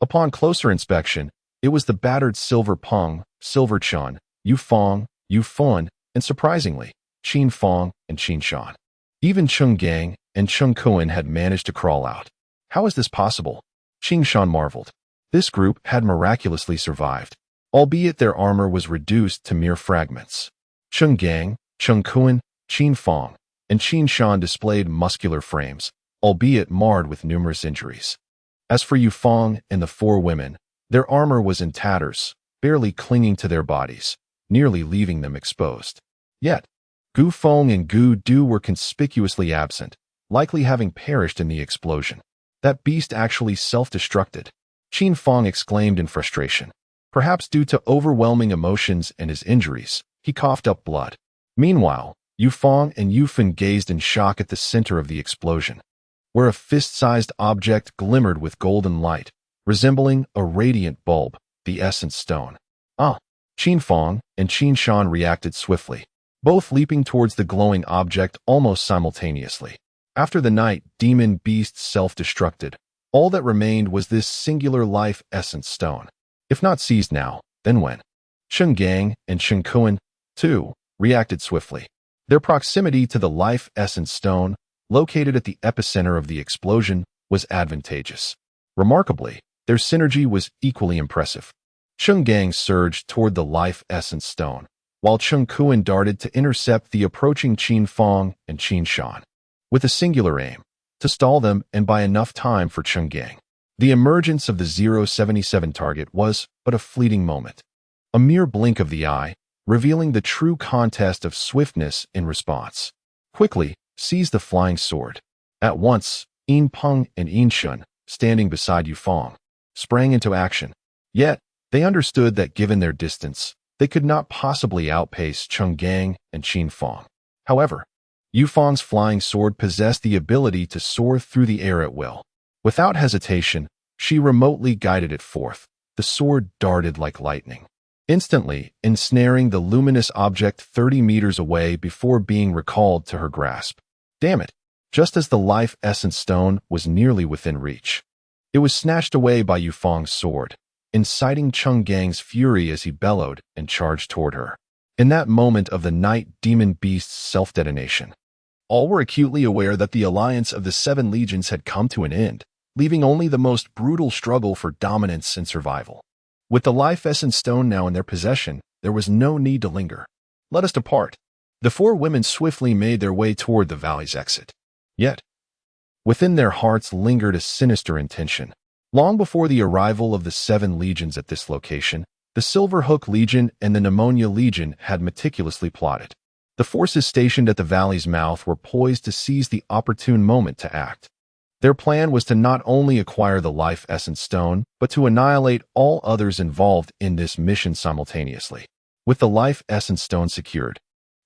Upon closer inspection, it was the battered Silver Peng, Silver Chun, Yu Fong, Yu Fun, and surprisingly, Qin Fong and Qin Shan. Even Cheng Gang and Cheng Kuan had managed to crawl out. How is this possible? Qing Shan marveled. This group had miraculously survived, albeit their armor was reduced to mere fragments. Cheng Gang, Cheng Kuan, Qin Fong, and Qin Shan displayed muscular frames, albeit marred with numerous injuries. As for Yu Fong and the four women, their armor was in tatters, barely clinging to their bodies, nearly leaving them exposed. Yet, Gu Feng and Gu Du were conspicuously absent, likely having perished in the explosion. That beast actually self-destructed, Qin Fong exclaimed in frustration. Perhaps due to overwhelming emotions and his injuries, he coughed up blood. Meanwhile, Yu Fong and Yu Fen gazed in shock at the center of the explosion, where a fist-sized object glimmered with golden light, resembling a radiant bulb, the essence stone. Qin Fong and Qin Shan reacted swiftly, both leaping towards the glowing object almost simultaneously. After the night demon beast self-destructed, all that remained was this singular life essence stone. If not seized now, then when? Cheng Gang and Cheng Kuan, too, reacted swiftly. Their proximity to the life essence stone, located at the epicenter of the explosion, was advantageous. Remarkably, their synergy was equally impressive. Cheng Gang surged toward the life essence stone, while Cheng Kuan darted to intercept the approaching Qin Fong and Qin Shan, with a singular aim, to stall them and buy enough time for Cheng Gang. The emergence of the 077 target was but a fleeting moment, a mere blink of the eye, revealing the true contest of swiftness in response. Quickly, seized the flying sword. At once, Yin Peng and Yin Shun, standing beside Yu Fong, sprang into action. Yet, they understood that given their distance, they could not possibly outpace Cheng Gang and Qin Fong. However, Yu Fong's flying sword possessed the ability to soar through the air at will. Without hesitation, she remotely guided it forth. The sword darted like lightning, instantly ensnaring the luminous object 30 meters away before being recalled to her grasp. Damn it! Just as the life essence stone was nearly within reach, it was snatched away by Yu Fong's sword, inciting Cheng Gang's fury as he bellowed and charged toward her. In that moment of the night demon beast's self-detonation, all were acutely aware that the alliance of the Seven Legions had come to an end, leaving only the most brutal struggle for dominance and survival. With the life essence stone now in their possession, there was no need to linger. Let us depart. The four women swiftly made their way toward the valley's exit. Yet, within their hearts lingered a sinister intention. Long before the arrival of the Seven Legions at this location, the Silver Hook Legion and the Pneumonia Legion had meticulously plotted. The forces stationed at the valley's mouth were poised to seize the opportune moment to act. Their plan was to not only acquire the life essence stone, but to annihilate all others involved in this mission simultaneously. With the life essence stone secured,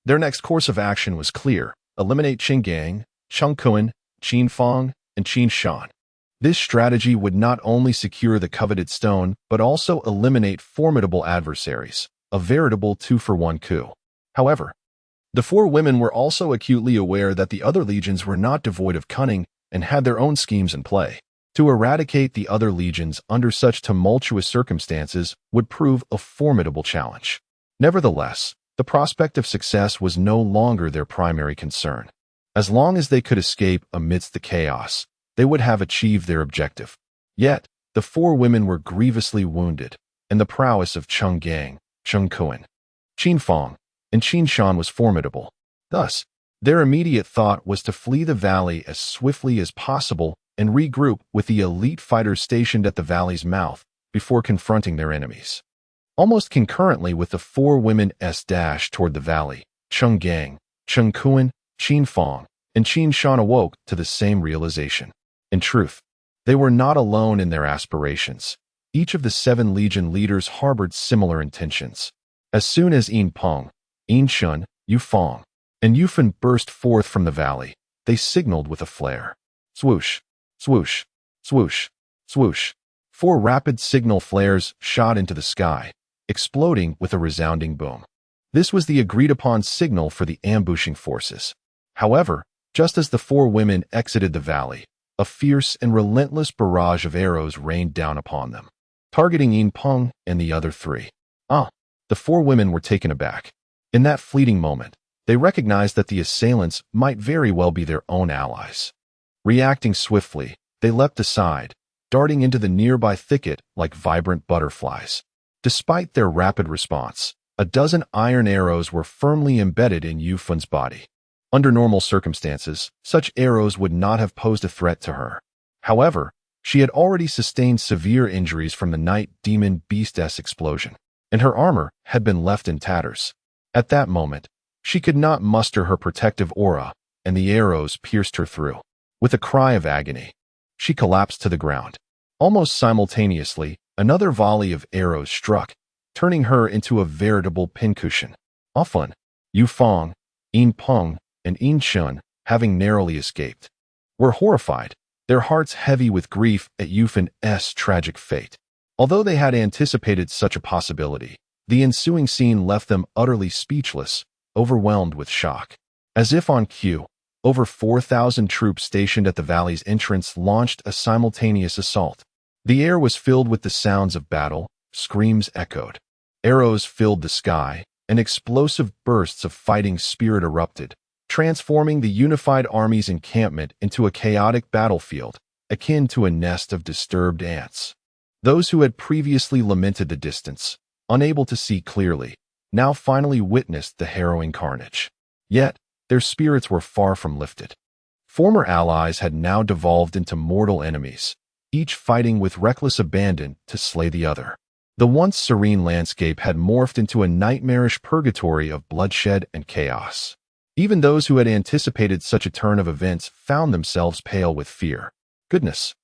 their next course of action was clear: eliminate Qin Gang, Cheng Kuan, Qin Fong, and Qin Shan. This strategy would not only secure the coveted stone, but also eliminate formidable adversaries, a veritable two-for-one coup. However, the four women were also acutely aware that the other legions were not devoid of cunning and had their own schemes in play. To eradicate the other legions under such tumultuous circumstances would prove a formidable challenge. Nevertheless, the prospect of success was no longer their primary concern. As long as they could escape amidst the chaos, they would have achieved their objective. Yet, the four women were grievously wounded, and the prowess of Cheng Gang, Cheng Kuan, Qin Fong, and Qin Shan was formidable. Thus, their immediate thought was to flee the valley as swiftly as possible and regroup with the elite fighters stationed at the valley's mouth before confronting their enemies. Almost concurrently with the four women dash toward the valley, Cheng Gang, Cheng Kuan, Qin Fong, and Qin Shan awoke to the same realization. In truth, they were not alone in their aspirations. Each of the Seven Legion leaders harbored similar intentions. As soon as Yin Peng, Yin Shun, Yu Fong, and Yu Fen burst forth from the valley, they signaled with a flare. Swoosh, swoosh, swoosh, swoosh. 4 rapid signal flares shot into the sky, exploding with a resounding boom. This was the agreed-upon signal for the ambushing forces. However, just as the 4 women exited the valley, a fierce and relentless barrage of arrows rained down upon them, targeting Yin Peng and the other 3. The 4 women were taken aback. In that fleeting moment, they recognized that the assailants might very well be their own allies. Reacting swiftly, they leapt aside, darting into the nearby thicket like vibrant butterflies. Despite their rapid response, a dozen iron arrows were firmly embedded in Yu Fun's body. Under normal circumstances, such arrows would not have posed a threat to her. However, she had already sustained severe injuries from the Night Demon Beast's explosion, and her armor had been left in tatters. At that moment, she could not muster her protective aura, and the arrows pierced her through. With a cry of agony, she collapsed to the ground. Almost simultaneously, another volley of arrows struck, turning her into a veritable pincushion. Often, Yu Fang, Yin Peng, and Yin Shun, having narrowly escaped, were horrified, their hearts heavy with grief at Yu Fun's tragic fate. Although they had anticipated such a possibility, the ensuing scene left them utterly speechless, overwhelmed with shock. As if on cue, over 4,000 troops stationed at the valley's entrance launched a simultaneous assault. The air was filled with the sounds of battle, screams echoed. Arrows filled the sky, and explosive bursts of fighting spirit erupted, transforming the unified army's encampment into a chaotic battlefield, akin to a nest of disturbed ants. Those who had previously lamented the distance, unable to see clearly, now finally witnessed the harrowing carnage. Yet, their spirits were far from lifted. Former allies had now devolved into mortal enemies, each fighting with reckless abandon to slay the other. The once serene landscape had morphed into a nightmarish purgatory of bloodshed and chaos. Even those who had anticipated such a turn of events found themselves pale with fear. Goodness!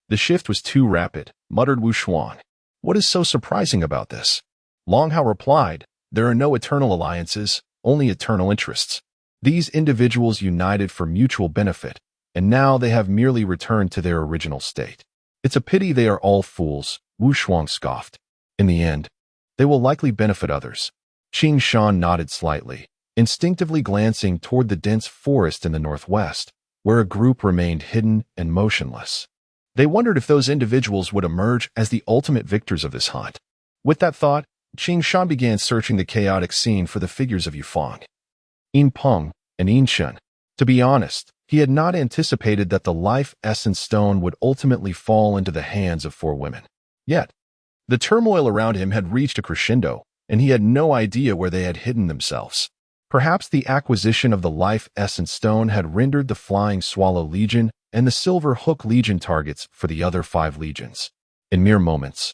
The shift was too rapid, muttered Wu Xuan. What is so surprising about this? Long Hao replied, there are no eternal alliances, only eternal interests. These individuals united for mutual benefit, and now they have merely returned to their original state. It's a pity they are all fools, Wu Xuan scoffed. In the end, they will likely benefit others. Qing Shan nodded slightly, instinctively glancing toward the dense forest in the northwest, where a group remained hidden and motionless. They wondered if those individuals would emerge as the ultimate victors of this hunt. With that thought, Qing Shan began searching the chaotic scene for the figures of Yu Fang, Yin Peng, and Yin Shun. To be honest, he had not anticipated that the life essence stone would ultimately fall into the hands of 4 women. Yet, the turmoil around him had reached a crescendo, and he had no idea where they had hidden themselves. Perhaps the acquisition of the life essence stone had rendered the Flying Swallow Legion and the Silver Hook Legion targets for the other 5 legions. In mere moments,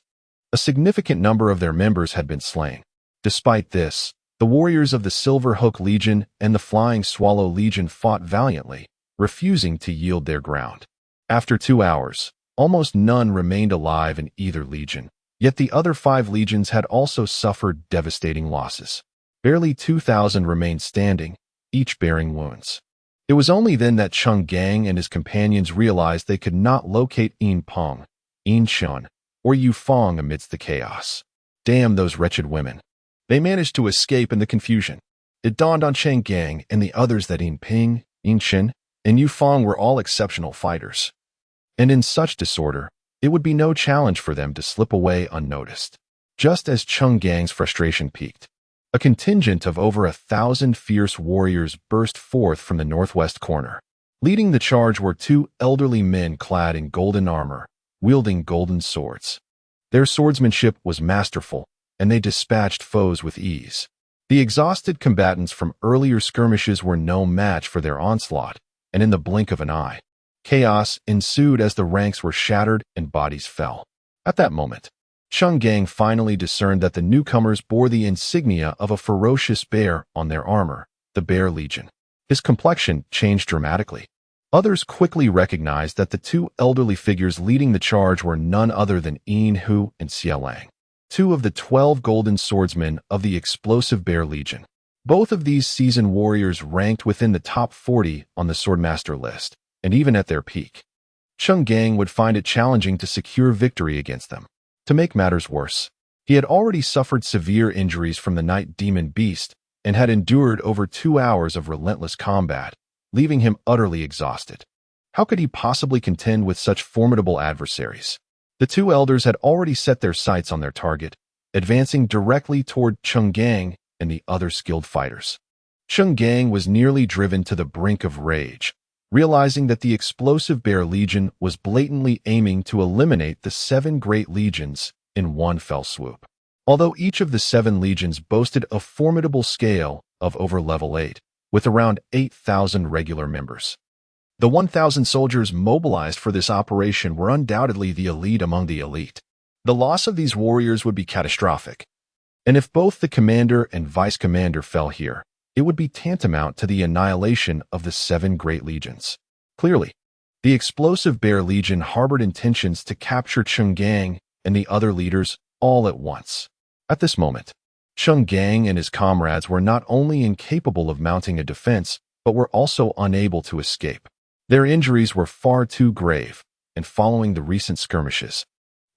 a significant number of their members had been slain. Despite this, the warriors of the Silver Hook Legion and the Flying Swallow Legion fought valiantly, refusing to yield their ground. After 2 hours, almost none remained alive in either legion. Yet the other 5 legions had also suffered devastating losses. Barely 2,000 remained standing, each bearing wounds. It was only then that Cheng Gang and his companions realized they could not locate Yin Peng, Yin Shun, or Yu Fang amidst the chaos. Damn those wretched women. They managed to escape in the confusion. It dawned on Cheng Gang and the others that Yin Peng, Yin Shin, and Yu Fang were all exceptional fighters. And in such disorder, it would be no challenge for them to slip away unnoticed. Just as Cheng Gang's frustration peaked, a contingent of over 1,000 fierce warriors burst forth from the northwest corner. Leading the charge were 2 elderly men clad in golden armor, wielding golden swords. Their swordsmanship was masterful, and they dispatched foes with ease. The exhausted combatants from earlier skirmishes were no match for their onslaught, and in the blink of an eye, chaos ensued as the ranks were shattered and bodies fell. At that moment, Cheng Gang finally discerned that the newcomers bore the insignia of a ferocious bear on their armor, the Bear Legion. His complexion changed dramatically. Others quickly recognized that the 2 elderly figures leading the charge were none other than Yin Hu and Xia Lang, 2 of the 12 golden swordsmen of the explosive Bear Legion. Both of these seasoned warriors ranked within the top 40 on the Swordmaster list, and even at their peak, Cheng Gang would find it challenging to secure victory against them. To make matters worse, he had already suffered severe injuries from the night demon beast and had endured over 2 hours of relentless combat, leaving him utterly exhausted. How could he possibly contend with such formidable adversaries? The two elders had already set their sights on their target, advancing directly toward Cheng Gang and the other skilled fighters. Cheng Gang was nearly driven to the brink of rage, realizing that the explosive Bear Legion was blatantly aiming to eliminate the 7 Great Legions in one fell swoop. Although each of the 7 legions boasted a formidable scale of over level 8, with around 8,000 regular members. The 1,000 soldiers mobilized for this operation were undoubtedly the elite among the elite. The loss of these warriors would be catastrophic, and if both the commander and vice commander fell here, it would be tantamount to the annihilation of the 7 Great Legions. Clearly, the explosive Bear Legion harbored intentions to capture Cheng Gang and the other leaders all at once. At this moment, Cheng Gang and his comrades were not only incapable of mounting a defense, but were also unable to escape. Their injuries were far too grave, and following the recent skirmishes,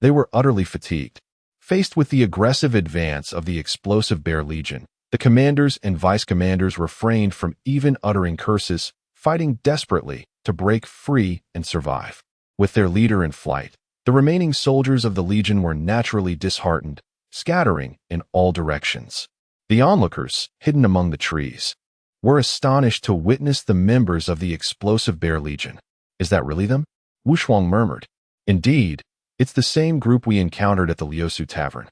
they were utterly fatigued. Faced with the aggressive advance of the explosive Bear Legion, the commanders and vice commanders refrained from even uttering curses, fighting desperately to break free and survive. With their leader in flight, the remaining soldiers of the Legion were naturally disheartened, scattering in all directions. The onlookers, hidden among the trees, were astonished to witness the members of the explosive Bear Legion. "Is that really them?" Wu Shuang murmured. "Indeed, it's the same group we encountered at the Liusu Tavern."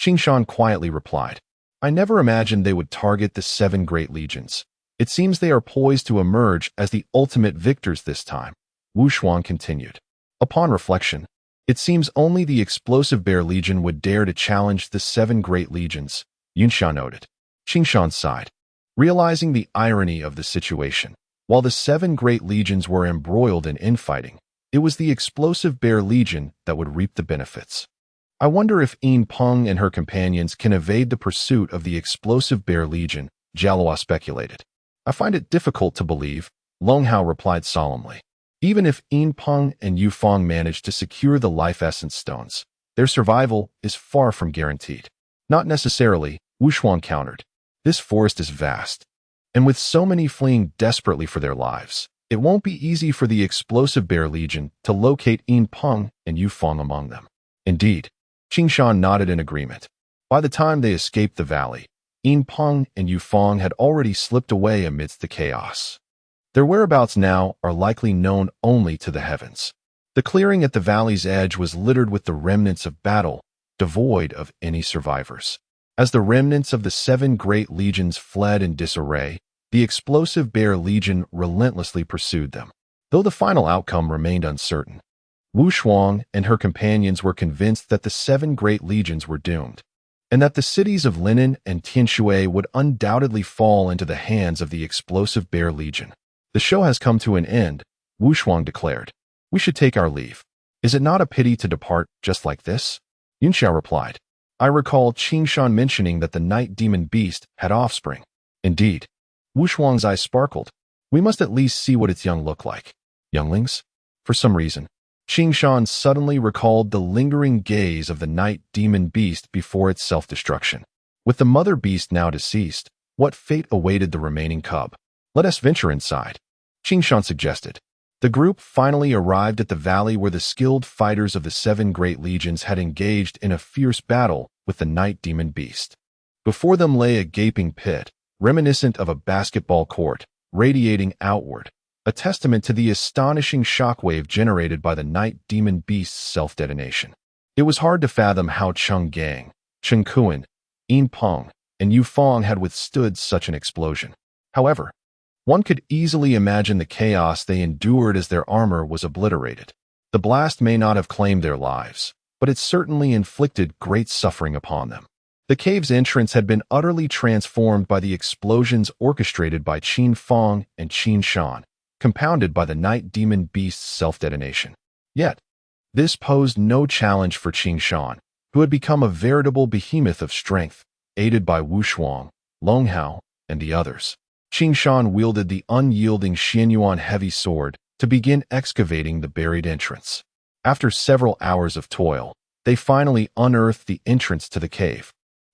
Qing Shan quietly replied, "I never imagined they would target the 7 Great Legions. It seems they are poised to emerge as the ultimate victors this time." Wu Shuang continued. "Upon reflection, it seems only the explosive Bear Legion would dare to challenge the 7 Great Legions," Yunsha noted. Qing Shan sighed, realizing the irony of the situation. While the 7 Great Legions were embroiled in infighting, it was the explosive Bear Legion that would reap the benefits. "I wonder if Yin Peng and her companions can evade the pursuit of the explosive Bear Legion," Jialua speculated. "I find it difficult to believe," Long Hao replied solemnly. "Even if Yin Peng and Yu Feng manage to secure the life essence stones, their survival is far from guaranteed." "Not necessarily," Wu Shuang countered. "This forest is vast, and with so many fleeing desperately for their lives, it won't be easy for the explosive Bear Legion to locate Yin Peng and Yu Feng among them." "Indeed." Qing Shan nodded in agreement. By the time they escaped the valley, Yin Peng and Yu Feng had already slipped away amidst the chaos. Their whereabouts now are likely known only to the heavens. The clearing at the valley's edge was littered with the remnants of battle, devoid of any survivors. As the remnants of the 7 Great Legions fled in disarray, the explosive Bear Legion relentlessly pursued them. Though the final outcome remained uncertain, Wu Shuang and her companions were convinced that the 7 Great Legions were doomed, and that the cities of Linen and Tianshui would undoubtedly fall into the hands of the explosive Bear Legion. "The show has come to an end," Wu Shuang declared. "We should take our leave. Is it not a pity to depart just like this?" Yunsha replied. "I recall Qing Shan mentioning that the night demon beast had offspring." "Indeed." Wu Shuang's eyes sparkled. "We must at least see what its young look like." "Younglings?" For some reason, Qing Shan suddenly recalled the lingering gaze of the night demon beast before its self-destruction. With the mother beast now deceased, what fate awaited the remaining cub? "Let us venture inside," Qing Shan suggested. The group finally arrived at the valley where the skilled fighters of the 7 Great Legions had engaged in a fierce battle with the night demon beast. Before them lay a gaping pit, reminiscent of a basketball court, radiating outward, a testament to the astonishing shockwave generated by the night demon beast's self-detonation. It was hard to fathom how Cheng Gang, Chen Kuan, Yin Peng, and Yu Feng had withstood such an explosion. However, one could easily imagine the chaos they endured as their armor was obliterated. The blast may not have claimed their lives, but it certainly inflicted great suffering upon them. The cave's entrance had been utterly transformed by the explosions orchestrated by Qin Feng and Qin Shan, compounded by the night demon beast's self-detonation. Yet, this posed no challenge for Qin Shan, who had become a veritable behemoth of strength, aided by Wu Shuang, Long Hao, and the others. Qin Shan wielded the unyielding Xuanyuan heavy sword to to begin excavating the buried entrance. After several hours of toil, they finally unearthed the entrance to the cave.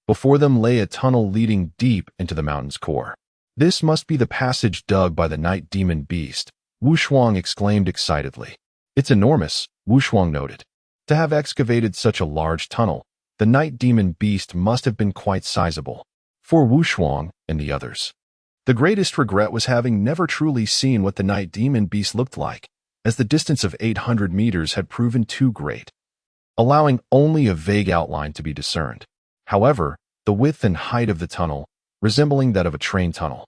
Before them lay a tunnel leading deep into the mountain's core. "This must be the passage dug by the night demon beast," Wu Shuang exclaimed excitedly. "It's enormous," Wu Shuang noted. To have excavated such a large tunnel, the night demon beast must have been quite sizable. For Wu Shuang and the others, the greatest regret was having never truly seen what the night demon beast looked like, as the distance of 800 meters had proven too great, allowing only a vague outline to be discerned. However, the width and height of the tunnel, resembling that of a train tunnel,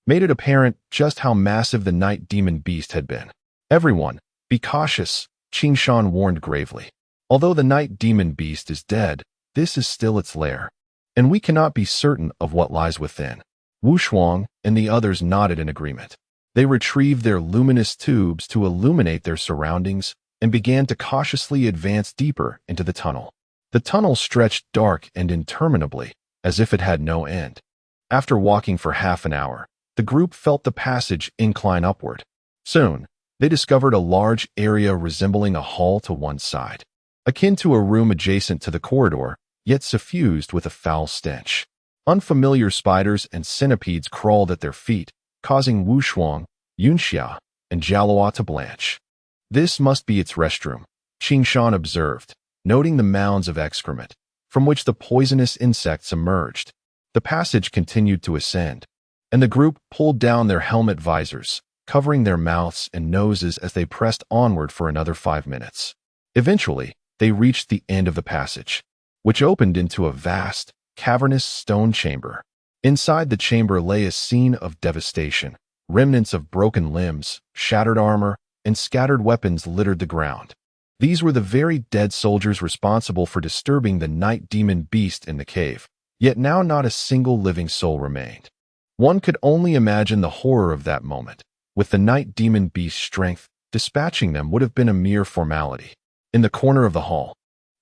made it apparent just how massive the night demon beast had been. "Everyone, be cautious," Qing Shan warned gravely. "Although the night demon beast is dead, this is still its lair, and we cannot be certain of what lies within." Wu Shuang and the others nodded in agreement. They retrieved their luminous tubes to illuminate their surroundings and began to cautiously advance deeper into the tunnel. The tunnel stretched dark and interminably, as if it had no end. After walking for half an hour, the group felt the passage incline upward. Soon, they discovered a large area resembling a hall to one side, akin to a room adjacent to the corridor, yet suffused with a foul stench. Unfamiliar spiders and centipedes crawled at their feet, causing Wu Shuang, Yunxia, and Jialua to blanch. "This must be its restroom," Qing Shan observed, noting the mounds of excrement, from which the poisonous insects emerged. The passage continued to ascend, and the group pulled down their helmet visors, covering their mouths and noses as they pressed onward for another 5 minutes. Eventually, they reached the end of the passage, which opened into a vast, cavernous stone chamber. Inside the chamber lay a scene of devastation. Remnants of broken limbs, shattered armor, and scattered weapons littered the ground. These were the very dead soldiers responsible for disturbing the night demon beast in the cave, yet now not a single living soul remained. One could only imagine the horror of that moment. With the night demon beast's strength, dispatching them would have been a mere formality. In the corner of the hall,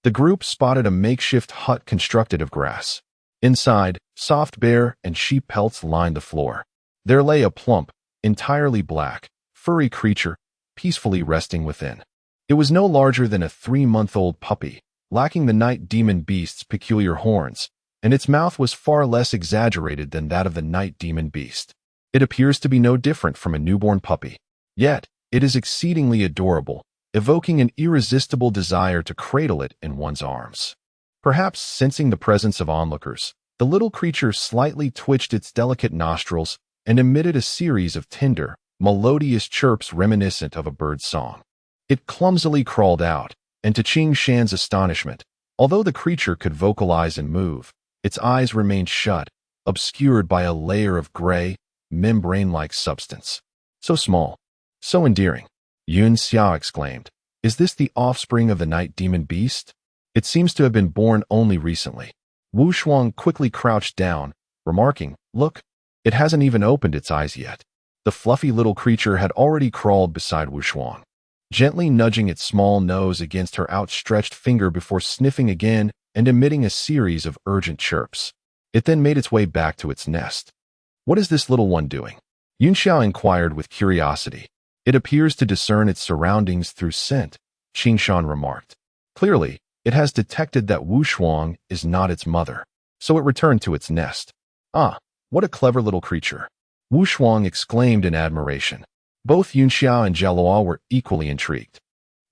the group spotted a makeshift hut constructed of grass. Inside, soft bear and sheep pelts lined the floor. There lay a plump, entirely black, furry creature, peacefully resting within. It was no larger than a 3-month-old puppy, lacking the night demon beast's peculiar horns, and its mouth was far less exaggerated than that of the night demon beast. It appears to be no different from a newborn puppy. Yet, it is exceedingly adorable, evoking an irresistible desire to cradle it in one's arms. Perhaps sensing the presence of onlookers, the little creature slightly twitched its delicate nostrils and emitted a series of tender, melodious chirps reminiscent of a bird's song. It clumsily crawled out, and to Qing Shan's astonishment, although the creature could vocalize and move, its eyes remained shut, obscured by a layer of gray, membrane-like substance. "So small, so endearing," Yun Xiao exclaimed. "Is this the offspring of the night demon beast? It seems to have been born only recently." Wu Shuang quickly crouched down, remarking, "Look, it hasn't even opened its eyes yet." The fluffy little creature had already crawled beside Wu Shuang, gently nudging its small nose against her outstretched finger before sniffing again and emitting a series of urgent chirps. It then made its way back to its nest. "What is this little one doing?" Yunxiao inquired with curiosity. "It appears to discern its surroundings through scent," Qing Shan remarked. "Clearly, it has detected that Wu Shuang is not its mother, so it returned to its nest." "Ah, what a clever little creature," Wu Shuang exclaimed in admiration. Both Yunxiao and Jialua were equally intrigued,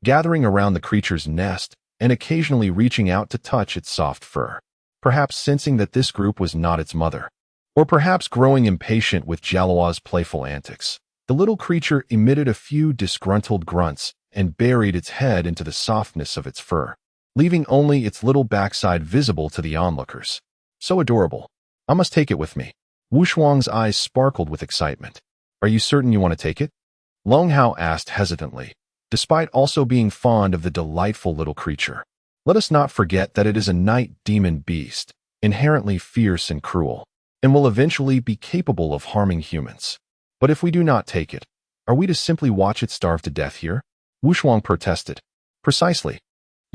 gathering around the creature's nest and occasionally reaching out to touch its soft fur, perhaps sensing that this group was not its mother, or perhaps growing impatient with Jialua's playful antics. The little creature emitted a few disgruntled grunts and buried its head into the softness of its fur, leaving only its little backside visible to the onlookers. "So adorable. I must take it with me." Wu Shuang's eyes sparkled with excitement. "Are you certain you want to take it?" Long Hao asked hesitantly, despite also being fond of the delightful little creature. "Let us not forget that it is a night demon beast, inherently fierce and cruel, and will eventually be capable of harming humans. But if we do not take it, are we to simply watch it starve to death here?" Wu Shuang protested. "Precisely."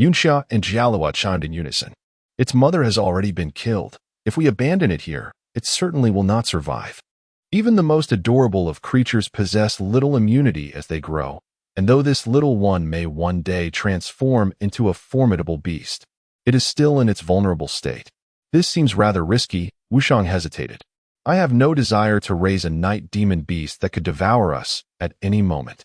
Yunxia and Jialua chimed in unison. "Its mother has already been killed. If we abandon it here, it certainly will not survive. Even the most adorable of creatures possess little immunity as they grow, And though this little one may one day transform into a formidable beast, it is still in its vulnerable state. This seems rather risky, Wushang hesitated. I have no desire to raise a night demon beast that could devour us at any moment.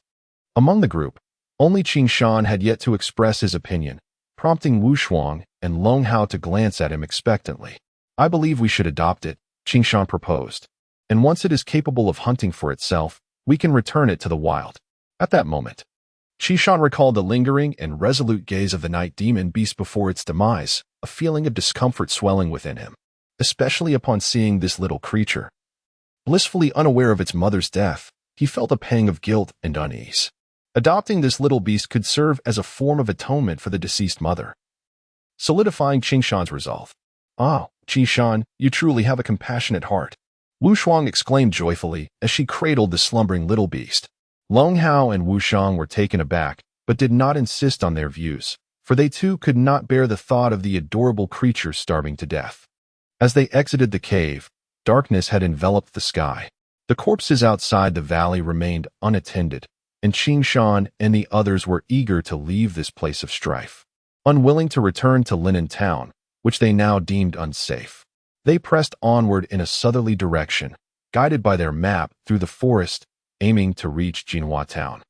Among the group, only Qing Shan had yet to express his opinion, prompting Wu Shuang and Long Hao to glance at him expectantly. I believe we should adopt it, Qing Shan proposed. And once it is capable of hunting for itself, we can return it to the wild. At that moment, Qing Shan recalled the lingering and resolute gaze of the night demon beast before its demise, a feeling of discomfort swelling within him, especially upon seeing this little creature. Blissfully unaware of its mother's death, he felt a pang of guilt and unease. Adopting this little beast could serve as a form of atonement for the deceased mother, solidifying Qing Shan's resolve. Ah, Qing Shan, you truly have a compassionate heart, Wu Shuang exclaimed joyfully as she cradled the slumbering little beast. Long Hao and Wu Shang were taken aback, but did not insist on their views, for they too could not bear the thought of the adorable creature starving to death. As they exited the cave, darkness had enveloped the sky. The corpses outside the valley remained unattended, and Qing Shan and the others were eager to leave this place of strife. Unwilling to return to Linen Town, which they now deemed unsafe, they pressed onward in a southerly direction, guided by their map through the forest, aiming to reach Jinhua Town,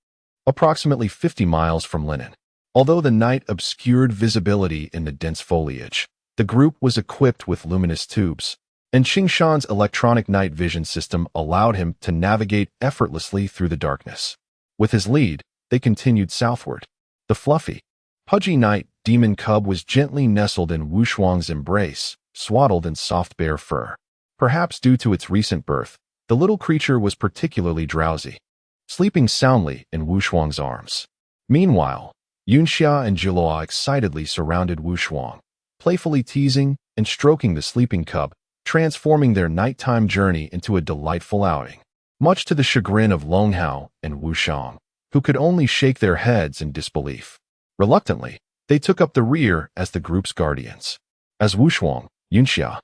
approximately 50 miles from Linen. Although the night obscured visibility in the dense foliage, the group was equipped with luminous tubes, and Qing Shan's electronic night vision system allowed him to navigate effortlessly through the darkness. With his lead, they continued southward. The fluffy, pudgy night demon cub was gently nestled in Wu Shuang's embrace, swaddled in soft bear fur. Perhaps due to its recent birth, the little creature was particularly drowsy, sleeping soundly in Wu Shuang's arms. Meanwhile, Yunxia and Jiluo excitedly surrounded Wu Shuang, playfully teasing and stroking the sleeping cub, transforming their nighttime journey into a delightful outing. Much to the chagrin of Long Hao and Wu Shang, who could only shake their heads in disbelief. Reluctantly, they took up the rear as the group's guardians. As Wu Shuang, Yunxia,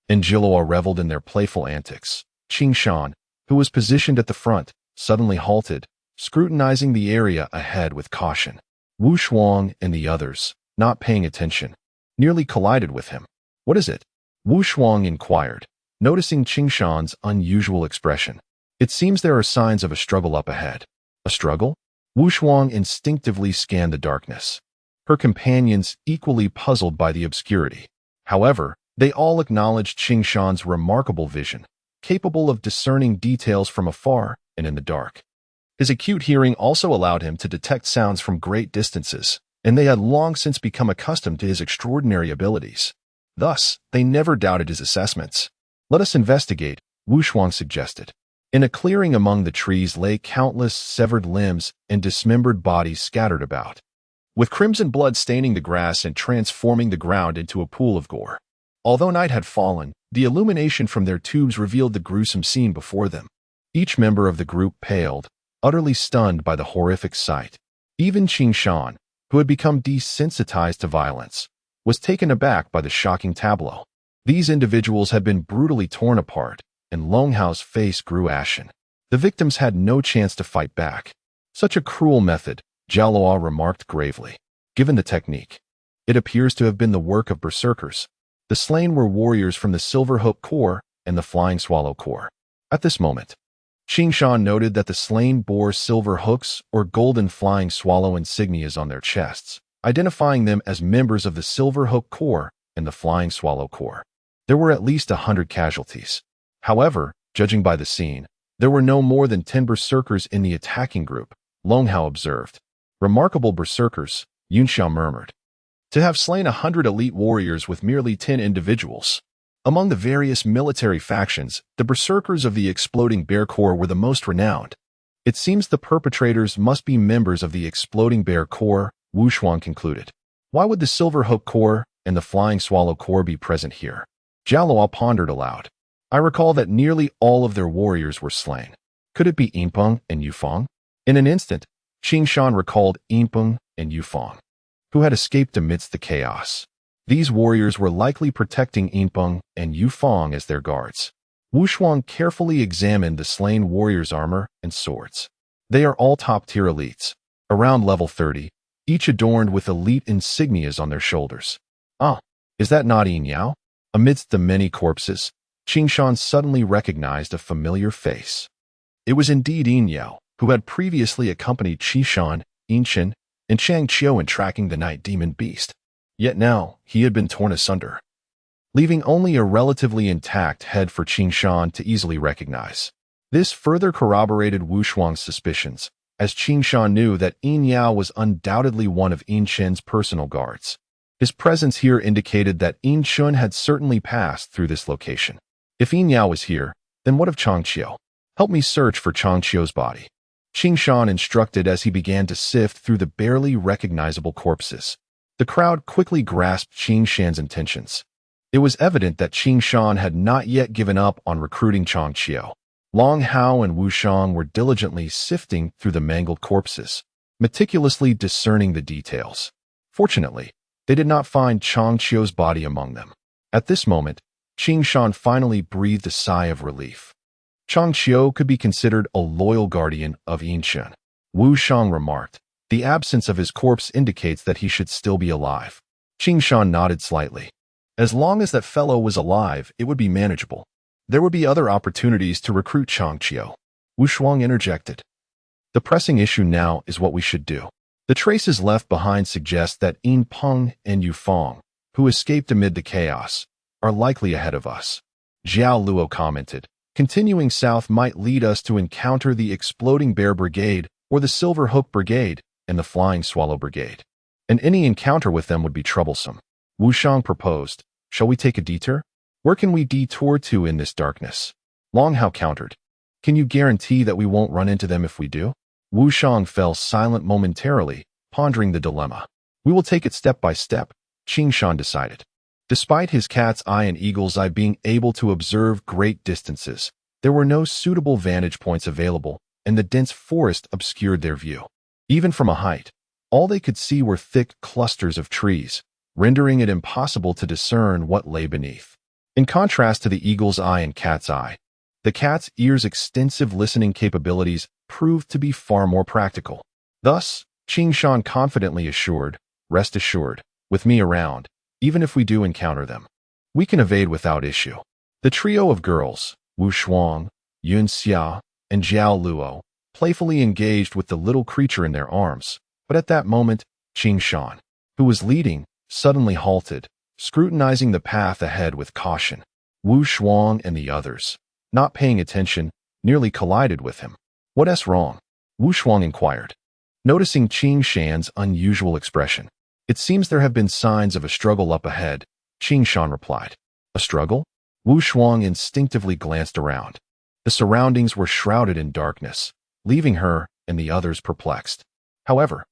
and Jiluo reveled in their playful antics, Qing Shan, who was positioned at the front, suddenly halted, scrutinizing the area ahead with caution. Wu Shuang and the others, not paying attention, nearly collided with him. What is it? Wu Shuang inquired, noticing Qing Shan's unusual expression. It seems there are signs of a struggle up ahead. A struggle? Wu Shuang instinctively scanned the darkness, her companions equally puzzled by the obscurity. However, they all acknowledged Qing Shan's remarkable vision, capable of discerning details from afar and in the dark. His acute hearing also allowed him to detect sounds from great distances, and they had long since become accustomed to his extraordinary abilities. Thus, they never doubted his assessments. Let us investigate, Wu Shuang suggested. In a clearing among the trees lay countless severed limbs and dismembered bodies scattered about, with crimson blood staining the grass and transforming the ground into a pool of gore. Although night had fallen, the illumination from their tubes revealed the gruesome scene before them. Each member of the group paled, utterly stunned by the horrific sight. Even Qing Shan, who had become desensitized to violence, was taken aback by the shocking tableau. These individuals had been brutally torn apart, and Long Hao's face grew ashen. The victims had no chance to fight back. Such a cruel method, Jialuo remarked gravely. Given the technique, it appears to have been the work of berserkers. The slain were warriors from the Silver Hook Corps and the Flying Swallow Corps. At this moment, Qing Shan noted that the slain bore silver hooks or golden flying swallow insignias on their chests, identifying them as members of the Silver Hook Corps and the Flying Swallow Corps. There were at least 100 casualties. However, judging by the scene, there were no more than 10 berserkers in the attacking group, Long Hao observed. Remarkable berserkers, Yunxia murmured. To have slain 100 elite warriors with merely 10 individuals. Among the various military factions, the berserkers of the Exploding Bear Corps were the most renowned. It seems the perpetrators must be members of the Exploding Bear Corps, Wu Shuang concluded. Why would the Silver Hook Corps and the Flying Swallow Corps be present here? Jialuo pondered aloud. I recall that nearly all of their warriors were slain. Could it be Yinpeng and Yufeng? In an instant, Qing Shan recalled Yinpeng and Yufeng, who had escaped amidst the chaos. These warriors were likely protecting Yinpeng and Yufeng as their guards. Wu Shuang carefully examined the slain warriors' armor and swords. They are all top-tier elites. around level 30, each adorned with elite insignias on their shoulders. Ah, is that not Yin Yao? Amidst the many corpses, Qing Shan suddenly recognized a familiar face. It was indeed Yin Yao, who had previously accompanied Qi Shan, Yin Chen, and Chang Qiu in tracking the night demon beast. Yet now, he had been torn asunder, leaving only a relatively intact head for Qing Shan to easily recognize. This further corroborated Wu Shuang's suspicions, as Qing Shan knew that Yin Yao was undoubtedly one of Yin Chen's personal guards. His presence here indicated that Yin Chen had certainly passed through this location. If Yin Yao was here, then what of Chang Qiu? Help me search for Chang Qiu's body. Qing Shan instructed as he began to sift through the barely recognizable corpses. The crowd quickly grasped Qing Shan's intentions. It was evident that Qing Shan had not yet given up on recruiting Chang Qiu. Long Hao and Wu Shang were diligently sifting through the mangled corpses, meticulously discerning the details. Fortunately, they did not find Chang Qiu's body among them. At this moment, Qing Shan finally breathed a sigh of relief. Chang Qiu could be considered a loyal guardian of Yin Chen. Wu Shang remarked, "The absence of his corpse indicates that he should still be alive." Qing Shan nodded slightly. As long as that fellow was alive, it would be manageable. There would be other opportunities to recruit Chang Qiu. Wu Shuang interjected. The pressing issue now is what we should do. The traces left behind suggest that Yin Peng and Yu Feng, who escaped amid the chaos, are likely ahead of us. Zhao Luo commented, continuing south might lead us to encounter the Exploding Bear Brigade or the Silver Hook Brigade and the Flying Swallow Brigade. And any encounter with them would be troublesome. Wu Shang proposed, shall we take a detour? Where can we detour to in this darkness? Long Hao countered, can you guarantee that we won't run into them if we do? Wu Shang fell silent momentarily, pondering the dilemma. We will take it step by step, Qing Shan decided. Despite his cat's eye and eagle's eye being able to observe great distances, there were no suitable vantage points available, and the dense forest obscured their view. Even from a height, all they could see were thick clusters of trees, rendering it impossible to discern what lay beneath. In contrast to the eagle's eye and cat's eye, the cat's ear's extensive listening capabilities proved to be far more practical. Thus, Qing Shan confidently assured, rest assured, with me around, even if we do encounter them, we can evade without issue. The trio of girls, Wu Shuang, Yun Xia, and Zhao Luo, playfully engaged with the little creature in their arms, but at that moment, Qing Shan, who was leading, suddenly halted, scrutinizing the path ahead with caution. Wu Shuang and the others, not paying attention, nearly collided with him. What's wrong? Wu Shuang inquired. Noticing Qing Shan's unusual expression, it seems there have been signs of a struggle up ahead, Qing Shan replied. A struggle? Wu Shuang instinctively glanced around. The surroundings were shrouded in darkness, leaving her and the others perplexed. However,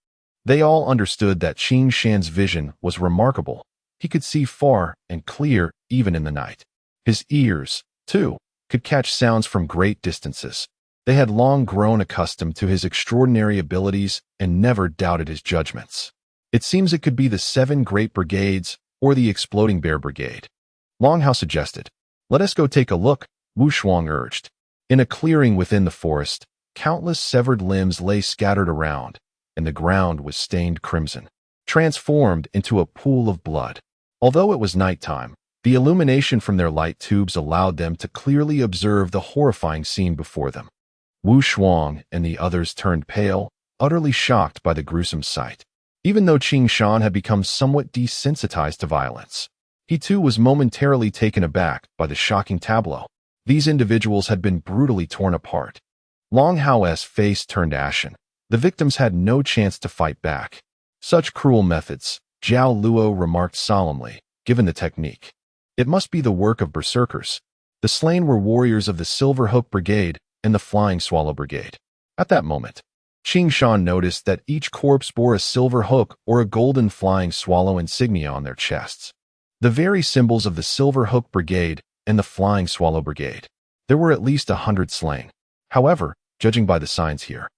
they all understood that Qing Shan's vision was remarkable. He could see far and clear even in the night. His ears, too, could catch sounds from great distances. They had long grown accustomed to his extraordinary abilities and never doubted his judgments. It seems it could be the 7 Great Brigades or the Exploding Bear Brigade. Long Hao suggested. Let us go take a look, Wu Shuang urged. In a clearing within the forest, countless severed limbs lay scattered around, and the ground was stained crimson, transformed into a pool of blood. Although it was nighttime, the illumination from their light tubes allowed them to clearly observe the horrifying scene before them. Wu Shuang and the others turned pale, utterly shocked by the gruesome sight. Even though Qing Shan had become somewhat desensitized to violence, he too was momentarily taken aback by the shocking tableau. These individuals had been brutally torn apart. Long Hao's face turned ashen. The victims had no chance to fight back. Such cruel methods, Zhao Luo remarked solemnly, given the technique. It must be the work of berserkers. The slain were warriors of the Silver Hook Brigade and the Flying Swallow Brigade. At that moment, Qing Shan noticed that each corpse bore a silver hook or a golden flying swallow insignia on their chests, the very symbols of the Silver Hook Brigade and the Flying Swallow Brigade. There were at least 100 slain. However, judging by the signs here,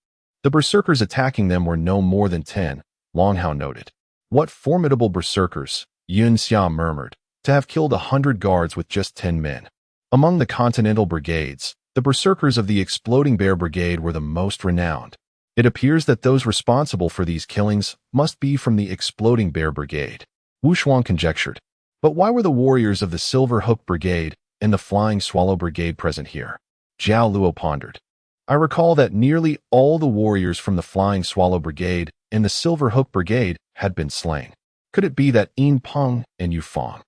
the berserkers attacking them were no more than 10, Long Hao noted. What formidable berserkers, Yun Xia murmured, to have killed 100 guards with just 10 men. Among the Continental Brigades, the berserkers of the Exploding Bear Brigade were the most renowned. It appears that those responsible for these killings must be from the Exploding Bear Brigade, Wu Shuang conjectured. But why were the warriors of the Silver Hook Brigade and the Flying Swallow Brigade present here? Zhao Luo pondered. I recall that nearly all the warriors from the Flying Swallow Brigade and the Silver Hook Brigade had been slain. Could it be that Yin Peng and Yu Fang?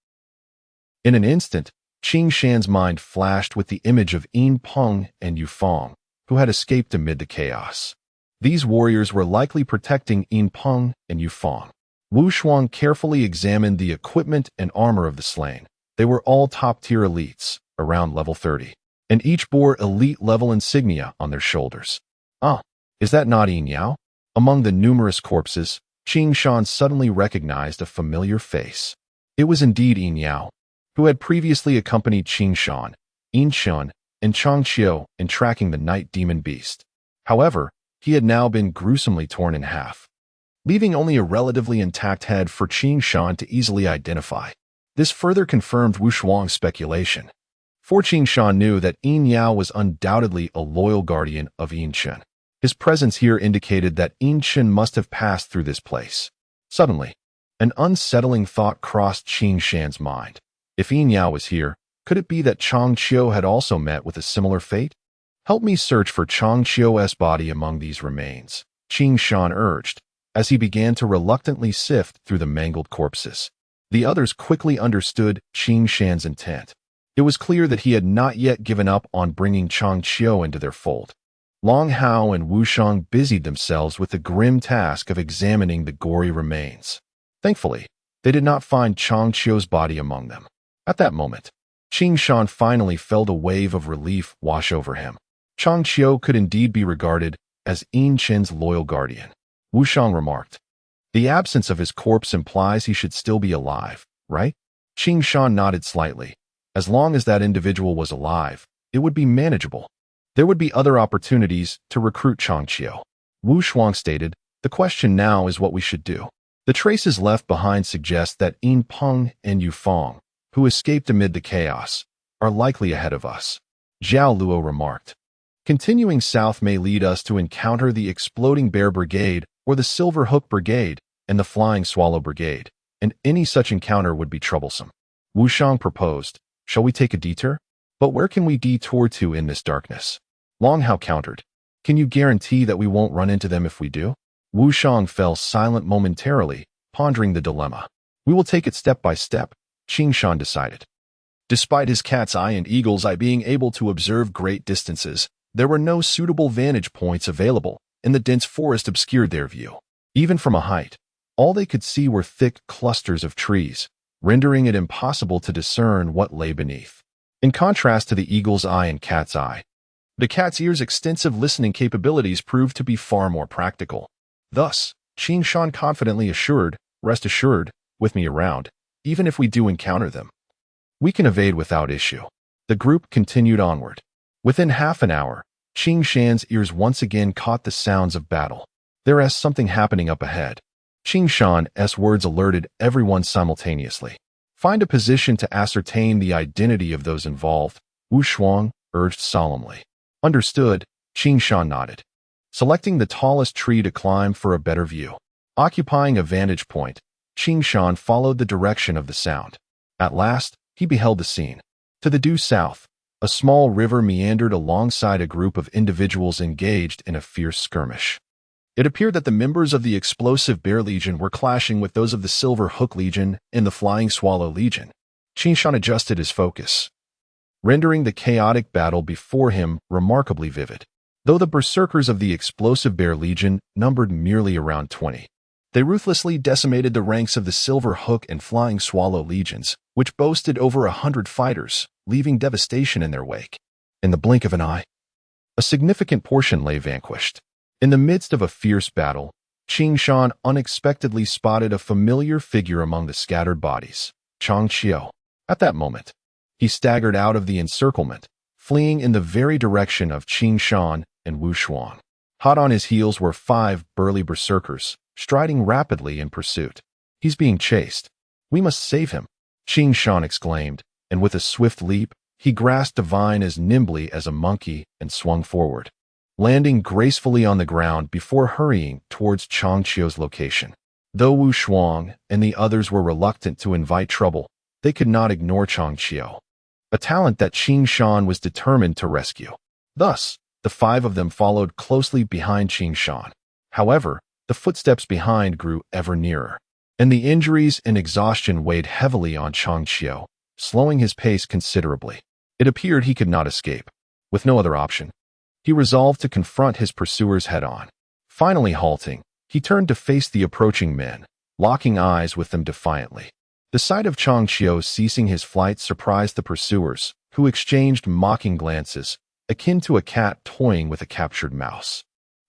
In an instant, Qing Shan's mind flashed with the image of Yin Peng and Yu Fang, who had escaped amid the chaos. These warriors were likely protecting Yin Peng and Yu Fang. Wu Shuang carefully examined the equipment and armor of the slain. They were all top-tier elites, around level 30, and each bore elite-level insignia on their shoulders. Ah, is that not Yin Yao? Among the numerous corpses, Qing Shan suddenly recognized a familiar face. It was indeed Yin Yao, who had previously accompanied Qing Shan, Yin Shun, and Chang Qiu in tracking the night demon beast. However, he had now been gruesomely torn in half, leaving only a relatively intact head for Qing Shan to easily identify. This further confirmed Wu Shuang's speculation, for Qing Shan knew that Yin Yao was undoubtedly a loyal guardian of Yin Chen. His presence here indicated that Yin Chen must have passed through this place. Suddenly, an unsettling thought crossed Qing Shan's mind. If Yin Yao was here, could it be that Chang Qiu had also met with a similar fate? Help me search for Chang Qiu's body among these remains, Qing Shan urged, as he began to reluctantly sift through the mangled corpses. The others quickly understood Qing Shan's intent. It was clear that he had not yet given up on bringing Chang Qiu into their fold. Long Hao and Wu Shang busied themselves with the grim task of examining the gory remains. Thankfully, they did not find Chang Qiu's body among them. At that moment, Qing Shan finally felt a wave of relief wash over him. Chang Qiu could indeed be regarded as Yin Chen's loyal guardian. Wu Shang remarked. The absence of his corpse implies he should still be alive, right? Qing Shan nodded slightly. As long as that individual was alive, it would be manageable. There would be other opportunities to recruit Chang Qiu. Wu Shuang stated, the question now is what we should do. The traces left behind suggest that Yin Peng and Yu Fang, who escaped amid the chaos, are likely ahead of us. Zhao Luo remarked. Continuing south may lead us to encounter the Exploding Bear Brigade or the Silver Hook Brigade and the Flying Swallow Brigade, and any such encounter would be troublesome. Wu Shang proposed, shall we take a detour? But where can we detour to in this darkness? Long Hao countered, can you guarantee that we won't run into them if we do? Wu Shang fell silent momentarily, pondering the dilemma. We will take it step by step, Qing Shan decided. Despite his cat's eye and eagle's eye being able to observe great distances, there were no suitable vantage points available, and the dense forest obscured their view. Even from a height, all they could see were thick clusters of trees, rendering it impossible to discern what lay beneath. In contrast to the eagle's eye and cat's eye, the cat's ear's extensive listening capabilities proved to be far more practical. Thus, Qing Shan confidently assured, rest assured, with me around, even if we do encounter them, we can evade without issue. The group continued onward. Within half an hour, Qing Shan's ears once again caught the sounds of battle. There is something happening up ahead. Qing Shan's words alerted everyone simultaneously. Find a position to ascertain the identity of those involved, Wu Shuang urged solemnly. Understood, Qing Shan nodded, selecting the tallest tree to climb for a better view. Occupying a vantage point, Qing Shan followed the direction of the sound. At last, he beheld the scene. To the due south, a small river meandered alongside a group of individuals engaged in a fierce skirmish. It appeared that the members of the Explosive Bear Legion were clashing with those of the Silver Hook Legion and the Flying Swallow Legion. Qing Shan adjusted his focus, rendering the chaotic battle before him remarkably vivid. Though the berserkers of the Explosive Bear Legion numbered merely around 20, they ruthlessly decimated the ranks of the Silver Hook and Flying Swallow Legions, which boasted over 100 fighters, leaving devastation in their wake. In the blink of an eye, a significant portion lay vanquished. In the midst of a fierce battle, Qing Shan unexpectedly spotted a familiar figure among the scattered bodies, Chang Qiu. At that moment, he staggered out of the encirclement, fleeing in the very direction of Qing Shan and Wu Shuang. Hot on his heels were 5 burly berserkers, striding rapidly in pursuit. He's being chased. We must save him, Qing Shan exclaimed, and with a swift leap, he grasped a vine as nimbly as a monkey and swung forward. landing gracefully on the ground before hurrying towards Chang Qiu's location. Though Wu Shuang and the others were reluctant to invite trouble, they could not ignore Chang Qiu, a talent that Qing Shan was determined to rescue. Thus, the 5 of them followed closely behind Qing Shan. However, the footsteps behind grew ever nearer, and the injuries and exhaustion weighed heavily on Chang Qiu, slowing his pace considerably. It appeared he could not escape. With no other option, he resolved to confront his pursuers head-on. Finally halting, he turned to face the approaching men, locking eyes with them defiantly. The sight of Chang Qiu ceasing his flight surprised the pursuers, who exchanged mocking glances, akin to a cat toying with a captured mouse.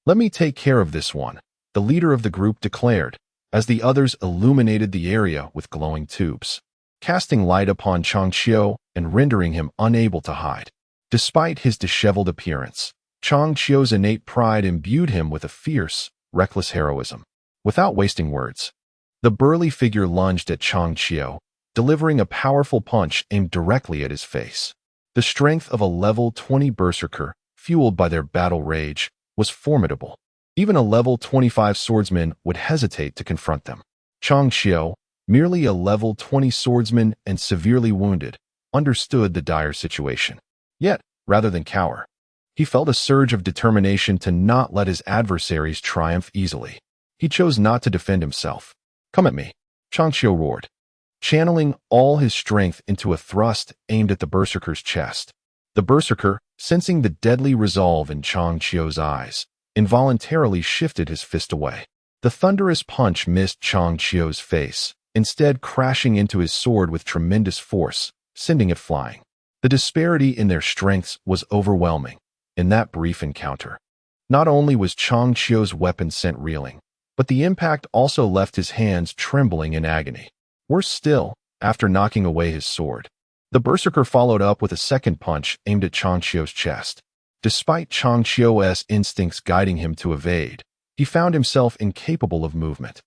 "Let me take care of this one," the leader of the group declared, as the others illuminated the area with glowing tubes, casting light upon Chang Qiu and rendering him unable to hide. Despite his disheveled appearance, Chang Qiu's innate pride imbued him with a fierce, reckless heroism. Without wasting words, the burly figure lunged at Chang Qiu, delivering a powerful punch aimed directly at his face. The strength of a level 20 berserker, fueled by their battle rage, was formidable. Even a level 25 swordsman would hesitate to confront them. Chang Qiu, merely a level 20 swordsman and severely wounded, understood the dire situation. Yet, rather than cower, he felt a surge of determination to not let his adversaries triumph easily. He chose not to defend himself. "Come at me," Chang Qiu roared, channeling all his strength into a thrust aimed at the berserker's chest. The berserker, sensing the deadly resolve in Chang Qiu's eyes, involuntarily shifted his fist away. The thunderous punch missed Chang Qiu's face, instead crashing into his sword with tremendous force, sending it flying. The disparity in their strengths was overwhelming in that brief encounter. Not only was Chang Qiu's weapon sent reeling, but the impact also left his hands trembling in agony. Worse still, after knocking away his sword, the berserker followed up with a second punch aimed at Chang Qiu's chest. Despite Chang Qiu's instincts guiding him to evade, he found himself incapable of movement.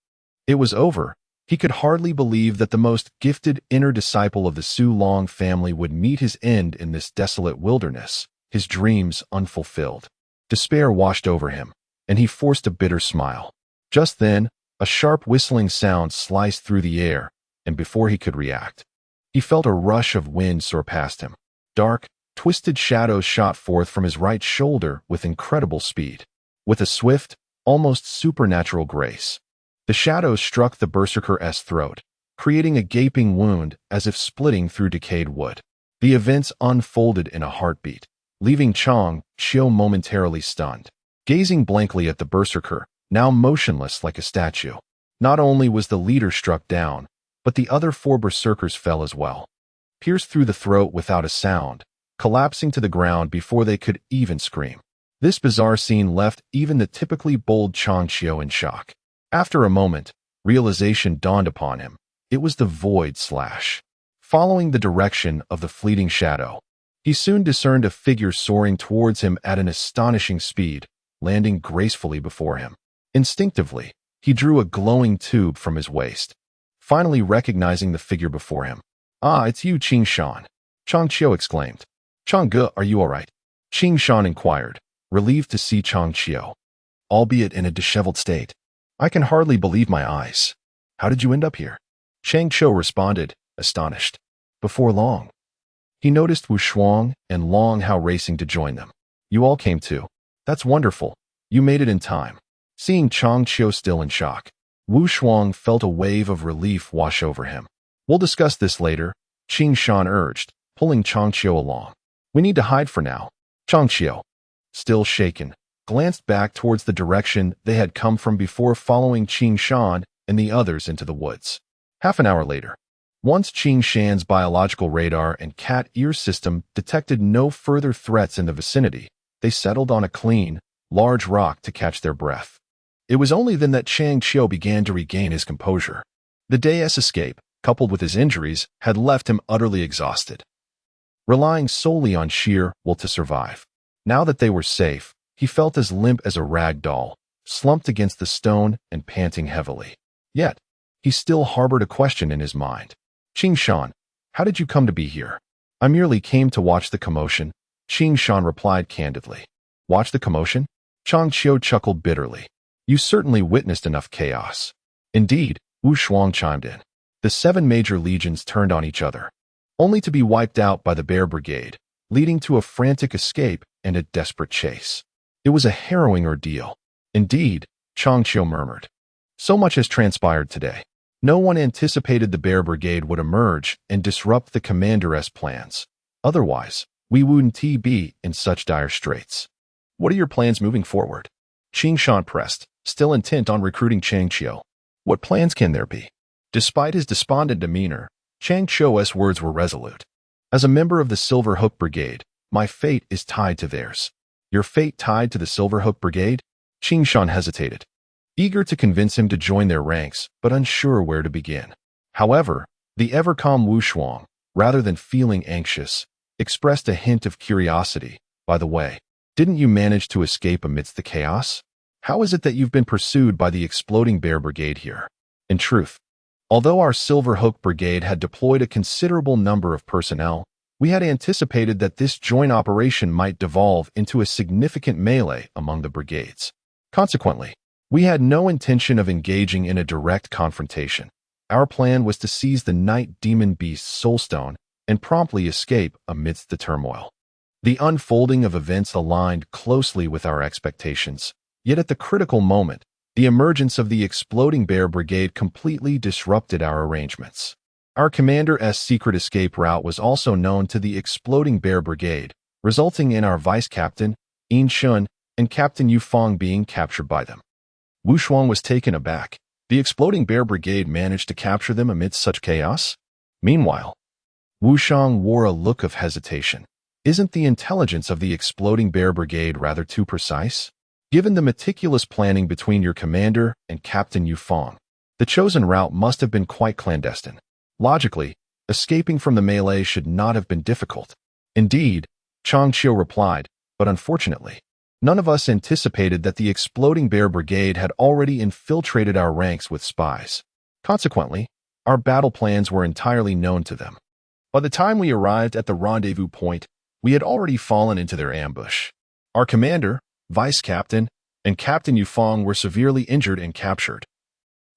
It was over. He could hardly believe that the most gifted inner disciple of the Su Long family would meet his end in this desolate wilderness, his dreams unfulfilled. Despair washed over him, and he forced a bitter smile. Just then, a sharp whistling sound sliced through the air, and before he could react, he felt a rush of wind soar past him. Dark, twisted shadows shot forth from his right shoulder with incredible speed. With a swift, almost supernatural grace, the shadows struck the berserker's throat, creating a gaping wound as if splitting through decayed wood. The events unfolded in a heartbeat, leaving Chang Qiu momentarily stunned, gazing blankly at the berserker, now motionless like a statue. Not only was the leader struck down, but the other 4 berserkers fell as well, pierced through the throat without a sound, collapsing to the ground before they could even scream. This bizarre scene left even the typically bold Chang Qiu in shock. After a moment, realization dawned upon him. It was the void slash. Following the direction of the fleeting shadow, he soon discerned a figure soaring towards him at an astonishing speed, landing gracefully before him. Instinctively, he drew a glowing tube from his waist, finally recognizing the figure before him. "Ah, it's you, Qing Shan," Chang Qiu exclaimed. "Chang Ge, are you all right?" Qing Shan inquired, relieved to see Chang Qiu, albeit in a disheveled state. "I can hardly believe my eyes. How did you end up here?" Chang Qiu responded, astonished. Before long, he noticed Wu Shuang and Long Hao racing to join them. "You all came too. That's wonderful. You made it in time." Seeing Chang Qiu still in shock, Wu Shuang felt a wave of relief wash over him. "We'll discuss this later," Qing Shan urged, pulling Chang Qiu along. "We need to hide for now." Chang Qiu, still shaken, glanced back towards the direction they had come from before following Qing Shan and the others into the woods. Half an hour later, once Qing Shan's biological radar and cat ear system detected no further threats in the vicinity, they settled on a clean, large rock to catch their breath. It was only then that Chang Qiu began to regain his composure. The day's escape, coupled with his injuries, had left him utterly exhausted, relying solely on sheer will to survive. Now that they were safe, he felt as limp as a rag doll, slumped against the stone and panting heavily. Yet, he still harbored a question in his mind. "Qing Shan, how did you come to be here?" "I merely came to watch the commotion," Qing Shan replied candidly. Watch the commotion? Chang Qiu chuckled bitterly. You certainly witnessed enough chaos. Indeed, Wu Shuang chimed in. The 7 major legions turned on each other, only to be wiped out by the Bear Brigade, leading to a frantic escape and a desperate chase. It was a harrowing ordeal. Indeed, Chang Qiu murmured. So much has transpired today. No one anticipated the Bear Brigade would emerge and disrupt the commander's plans. Otherwise, we wouldn't be in such dire straits. What are your plans moving forward? Qing Shan pressed, still intent on recruiting Chang Qiu. What plans can there be? Despite his despondent demeanor, Chang Qiu's words were resolute. As a member of the Silver Hook Brigade, my fate is tied to theirs. Your fate tied to the Silver Hook Brigade? Qing Shan hesitated, eager to convince him to join their ranks, but unsure where to begin. However, the ever-calm Wu Shuang, rather than feeling anxious, expressed a hint of curiosity. By the way, didn't you manage to escape amidst the chaos? How is it that you've been pursued by the exploding Bear Brigade here? In truth, although our Silver Hook Brigade had deployed a considerable number of personnel, we had anticipated that this joint operation might devolve into a significant melee among the brigades. Consequently, we had no intention of engaging in a direct confrontation. Our plan was to seize the Night Demon Beast's Soulstone and promptly escape amidst the turmoil. The unfolding of events aligned closely with our expectations, yet at the critical moment, the emergence of the exploding Bear Brigade completely disrupted our arrangements. Our commander's secret escape route was also known to the exploding Bear Brigade, resulting in our vice captain, Yin Shun, and Captain Yu Fong being captured by them. Wu Shuang was taken aback. The exploding Bear Brigade managed to capture them amidst such chaos? Meanwhile, Wu Shuang wore a look of hesitation. Isn't the intelligence of the exploding Bear Brigade rather too precise? Given the meticulous planning between your commander and Captain Yu Fong, the chosen route must have been quite clandestine. Logically, escaping from the melee should not have been difficult. Indeed, Chang Qiu replied, but unfortunately, none of us anticipated that the exploding Bear Brigade had already infiltrated our ranks with spies. Consequently, our battle plans were entirely known to them. By the time we arrived at the rendezvous point, we had already fallen into their ambush. Our commander, vice captain, and Captain Yu Fong were severely injured and captured,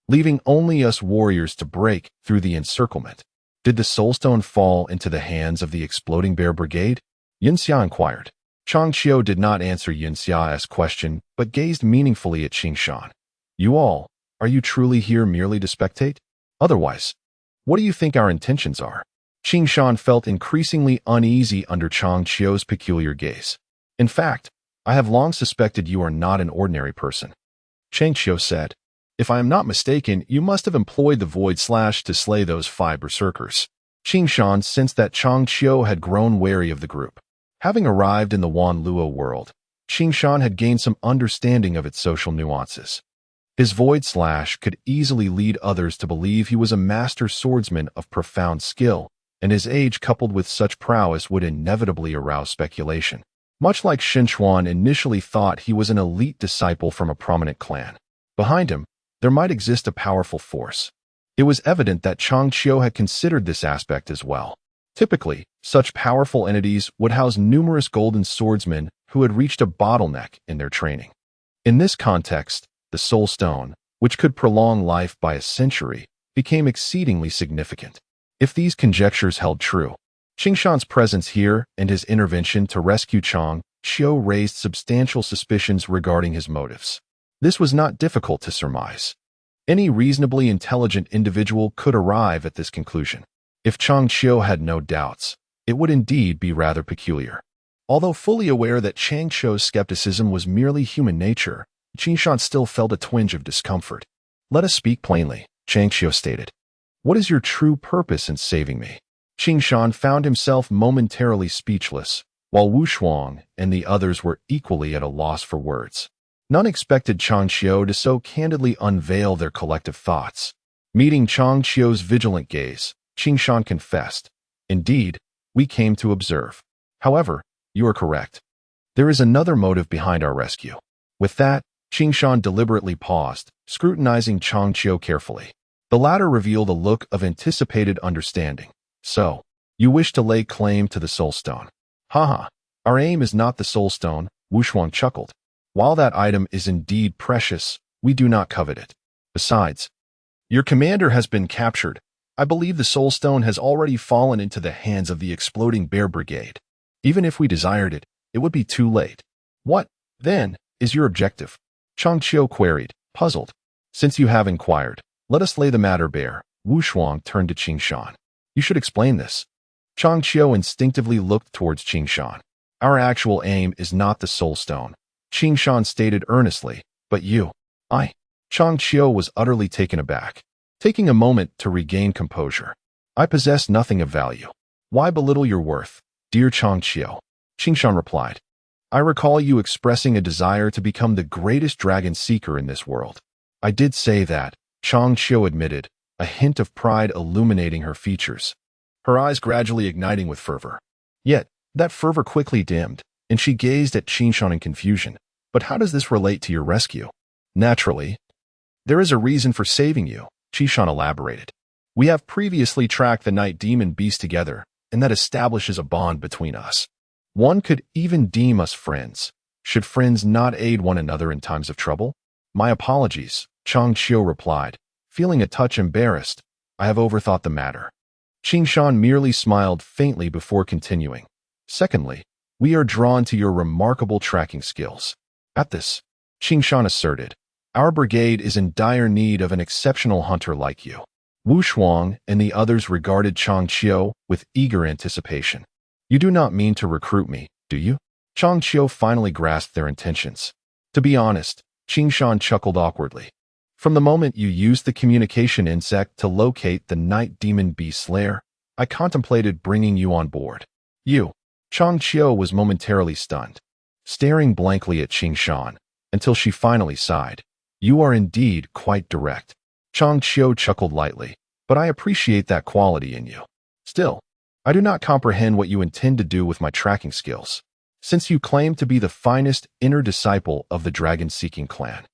leaving only us warriors to break through the encirclement. Did the Soulstone fall into the hands of the exploding Bear Brigade? Yin Xia inquired. Chang Qiu did not answer Yin Xia's question, but gazed meaningfully at Qing Shan. You all, are you truly here merely to spectate? Otherwise, what do you think our intentions are? Qing Shan felt increasingly uneasy under Chang Qiu's peculiar gaze. In fact, I have long suspected you are not an ordinary person. Chang Qiu said. If I am not mistaken, you must have employed the Void Slash to slay those 5 berserkers. Qing Shan sensed that Chang Qiu had grown wary of the group. Having arrived in the Wan Luo world, Qing Shan had gained some understanding of its social nuances. His Void Slash could easily lead others to believe he was a master swordsman of profound skill, and his age coupled with such prowess would inevitably arouse speculation. Much like Xuanyuan initially thought he was an elite disciple from a prominent clan. Behind him, there might exist a powerful force. It was evident that Chang Qiu had considered this aspect as well. Typically, such powerful entities would house numerous golden swordsmen who had reached a bottleneck in their training. In this context, the Soul Stone, which could prolong life by a century, became exceedingly significant. If these conjectures held true, Qing Shan's presence here and his intervention to rescue Chang Qiu raised substantial suspicions regarding his motives. This was not difficult to surmise. Any reasonably intelligent individual could arrive at this conclusion. If Chang Qiu had no doubts, it would indeed be rather peculiar. Although fully aware that Chang Qiu's skepticism was merely human nature, Qing Shan still felt a twinge of discomfort. Let us speak plainly, Chang Qiu stated. What is your true purpose in saving me? Qing Shan found himself momentarily speechless, while Wu Shuang and the others were equally at a loss for words. None expected Chang Qiu to so candidly unveil their collective thoughts. Meeting Chang Qiu's vigilant gaze, Qing Shan confessed, Indeed, we came to observe. However, you are correct. There is another motive behind our rescue. With that, Qing Shan deliberately paused, scrutinizing Chang Qiu carefully. The latter revealed a look of anticipated understanding. So, you wish to lay claim to the Soul Stone. Haha, our aim is not the Soul Stone, Wu Shuang chuckled. While that item is indeed precious, we do not covet it. Besides, your commander has been captured. I believe the Soul Stone has already fallen into the hands of the exploding bear brigade. Even if we desired it, it would be too late. What, then, is your objective? Chang Qiu queried, puzzled. Since you have inquired, let us lay the matter bare. Wu Shuang turned to Qing Shan. You should explain this. Chang Qiu instinctively looked towards Qing Shan. Our actual aim is not the Soul Stone, Qing Shan stated earnestly, but you. Chang Qiu was utterly taken aback, taking a moment to regain composure. I possess nothing of value. Why belittle your worth, dear Chang Qiu? Qing Shan replied. I recall you expressing a desire to become the greatest dragon seeker in this world. I did say that, Chang Qiu admitted, a hint of pride illuminating her features, her eyes gradually igniting with fervor. Yet, that fervor quickly dimmed, and she gazed at Qing Shan in confusion. But how does this relate to your rescue? Naturally, there is a reason for saving you, Qing Shan elaborated. We have previously tracked the night demon beast together, and that establishes a bond between us. One could even deem us friends. Should friends not aid one another in times of trouble? My apologies, Chang Qiu replied, feeling a touch embarrassed. I have overthought the matter. Qing Shan merely smiled faintly before continuing. Secondly, we are drawn to your remarkable tracking skills. At this, Qing Shan asserted, our brigade is in dire need of an exceptional hunter like you. Wu Shuang and the others regarded Chang Qiu with eager anticipation. You do not mean to recruit me, do you? Chang Qiu finally grasped their intentions. To be honest, Qing Shan chuckled awkwardly. From the moment you used the communication insect to locate the night demon beast's lair, I contemplated bringing you on board. You. Chang Qiu was momentarily stunned, staring blankly at Qing Shan, until she finally sighed. You are indeed quite direct. Chang Qiu chuckled lightly, but I appreciate that quality in you. Still, I do not comprehend what you intend to do with my tracking skills. Since you claim to be the finest inner disciple of the dragon-seeking clan,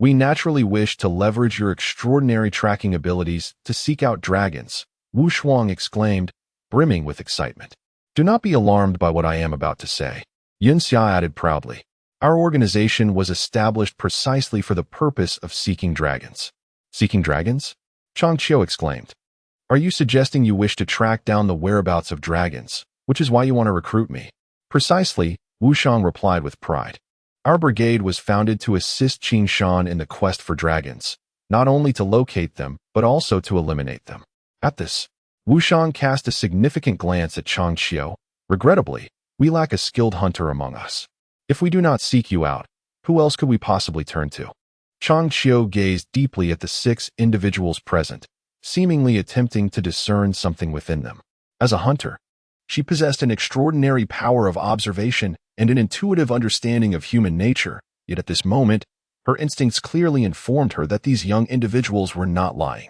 we naturally wish to leverage your extraordinary tracking abilities to seek out dragons, Wu Shuang exclaimed, brimming with excitement. Do not be alarmed by what I am about to say. Yun Xia added proudly. Our organization was established precisely for the purpose of seeking dragons. Seeking dragons? Chang Qiu exclaimed. Are you suggesting you wish to track down the whereabouts of dragons, which is why you want to recruit me? Precisely, Wu Shuang replied with pride. Our brigade was founded to assist Qing Shan in the quest for dragons, not only to locate them, but also to eliminate them. At this, Wu Shuang cast a significant glance at Chang Qiu. Regrettably, we lack a skilled hunter among us. If we do not seek you out, who else could we possibly turn to? Chang Qiu gazed deeply at the 6 individuals present, seemingly attempting to discern something within them. As a hunter, she possessed an extraordinary power of observation and an intuitive understanding of human nature, yet at this moment, her instincts clearly informed her that these young individuals were not lying.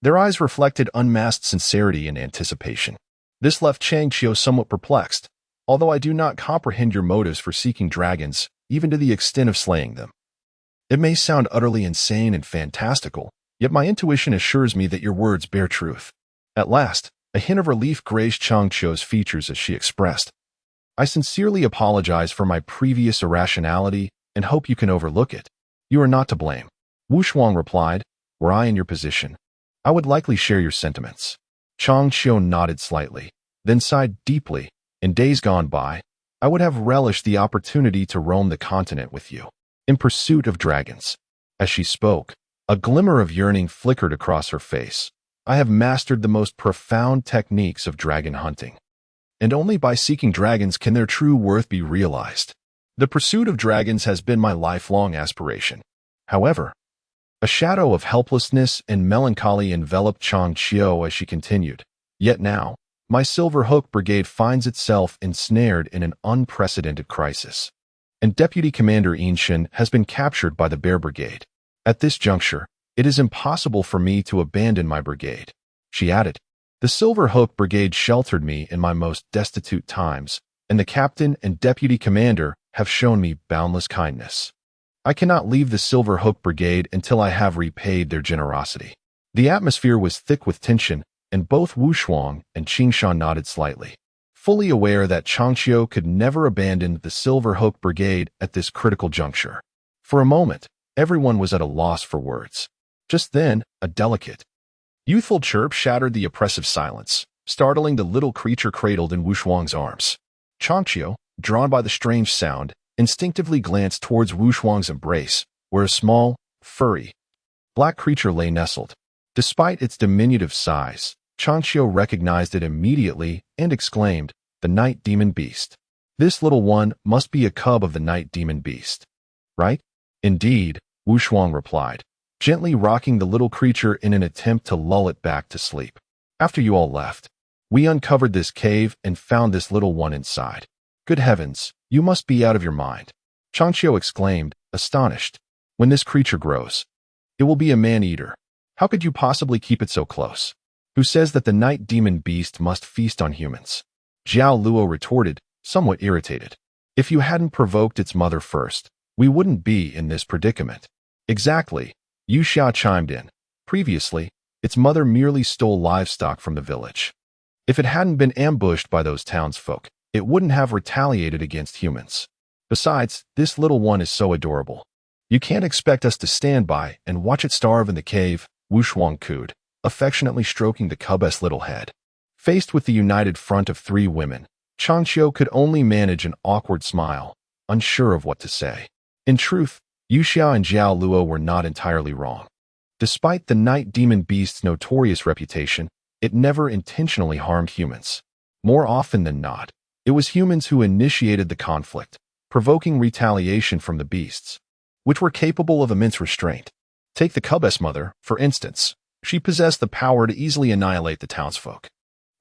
Their eyes reflected unmasked sincerity and anticipation. This left Chang Qiu somewhat perplexed. Although I do not comprehend your motives for seeking dragons, even to the extent of slaying them. It may sound utterly insane and fantastical, yet my intuition assures me that your words bear truth. At last, a hint of relief graced Chang Qiu's features as she expressed, I sincerely apologize for my previous irrationality and hope you can overlook it. You are not to blame. Wu Shuang replied, were I in your position, I would likely share your sentiments. Chang Qiu nodded slightly, then sighed deeply. In days gone by, I would have relished the opportunity to roam the continent with you, in pursuit of dragons. As she spoke, a glimmer of yearning flickered across her face. I have mastered the most profound techniques of dragon hunting, and only by seeking dragons can their true worth be realized. The pursuit of dragons has been my lifelong aspiration. However, a shadow of helplessness and melancholy enveloped Chang Qiu as she continued. Yet now, my Silver Hook Brigade finds itself ensnared in an unprecedented crisis, and Deputy Commander Inshin has been captured by the Bear Brigade. At this juncture, it is impossible for me to abandon my brigade. She added, the Silver Hook Brigade sheltered me in my most destitute times, and the captain and deputy commander have shown me boundless kindness. I cannot leave the Silver Hook Brigade until I have repaid their generosity. The atmosphere was thick with tension, and both Wu Shuang and Qing Shan nodded slightly. fully aware that Changqiu could never abandon the Silver Hook Brigade at this critical juncture. For a moment, everyone was at a loss for words. Just then, a delicate, youthful chirp shattered the oppressive silence, startling the little creature cradled in Wushuang's arms. Changqiu, drawn by the strange sound, instinctively glanced towards Wushuang's embrace, where a small, furry, black creature lay nestled. Despite its diminutive size, Changqiu recognized it immediately and exclaimed, "The night demon beast. This little one must be a cub of the night demon beast." "Right?" "Indeed," Wushuang replied, gently rocking the little creature in an attempt to lull it back to sleep. "After you all left, we uncovered this cave and found this little one inside. Good heavens, you must be out of your mind," Changqiu exclaimed, astonished. "When this creature grows, it will be a man-eater. How could you possibly keep it so close? Who says that the night demon beast must feast on humans?" Zhao Luo retorted, somewhat irritated. "If you hadn't provoked its mother first, we wouldn't be in this predicament." "Exactly," Yu Xia chimed in. "Previously, its mother merely stole livestock from the village. If it hadn't been ambushed by those townsfolk, it wouldn't have retaliated against humans. Besides, this little one is so adorable. You can't expect us to stand by and watch it starve in the cave," Wushuang cooed, affectionately stroking the cub's little head. Faced with the united front of three women, Changqiu could only manage an awkward smile, unsure of what to say. In truth, Yu Xia and Zhao Luo were not entirely wrong. Despite the night demon beast's notorious reputation, it never intentionally harmed humans. More often than not, it was humans who initiated the conflict, provoking retaliation from the beasts, which were capable of immense restraint. Take the cub's mother, for instance. She possessed the power to easily annihilate the townsfolk.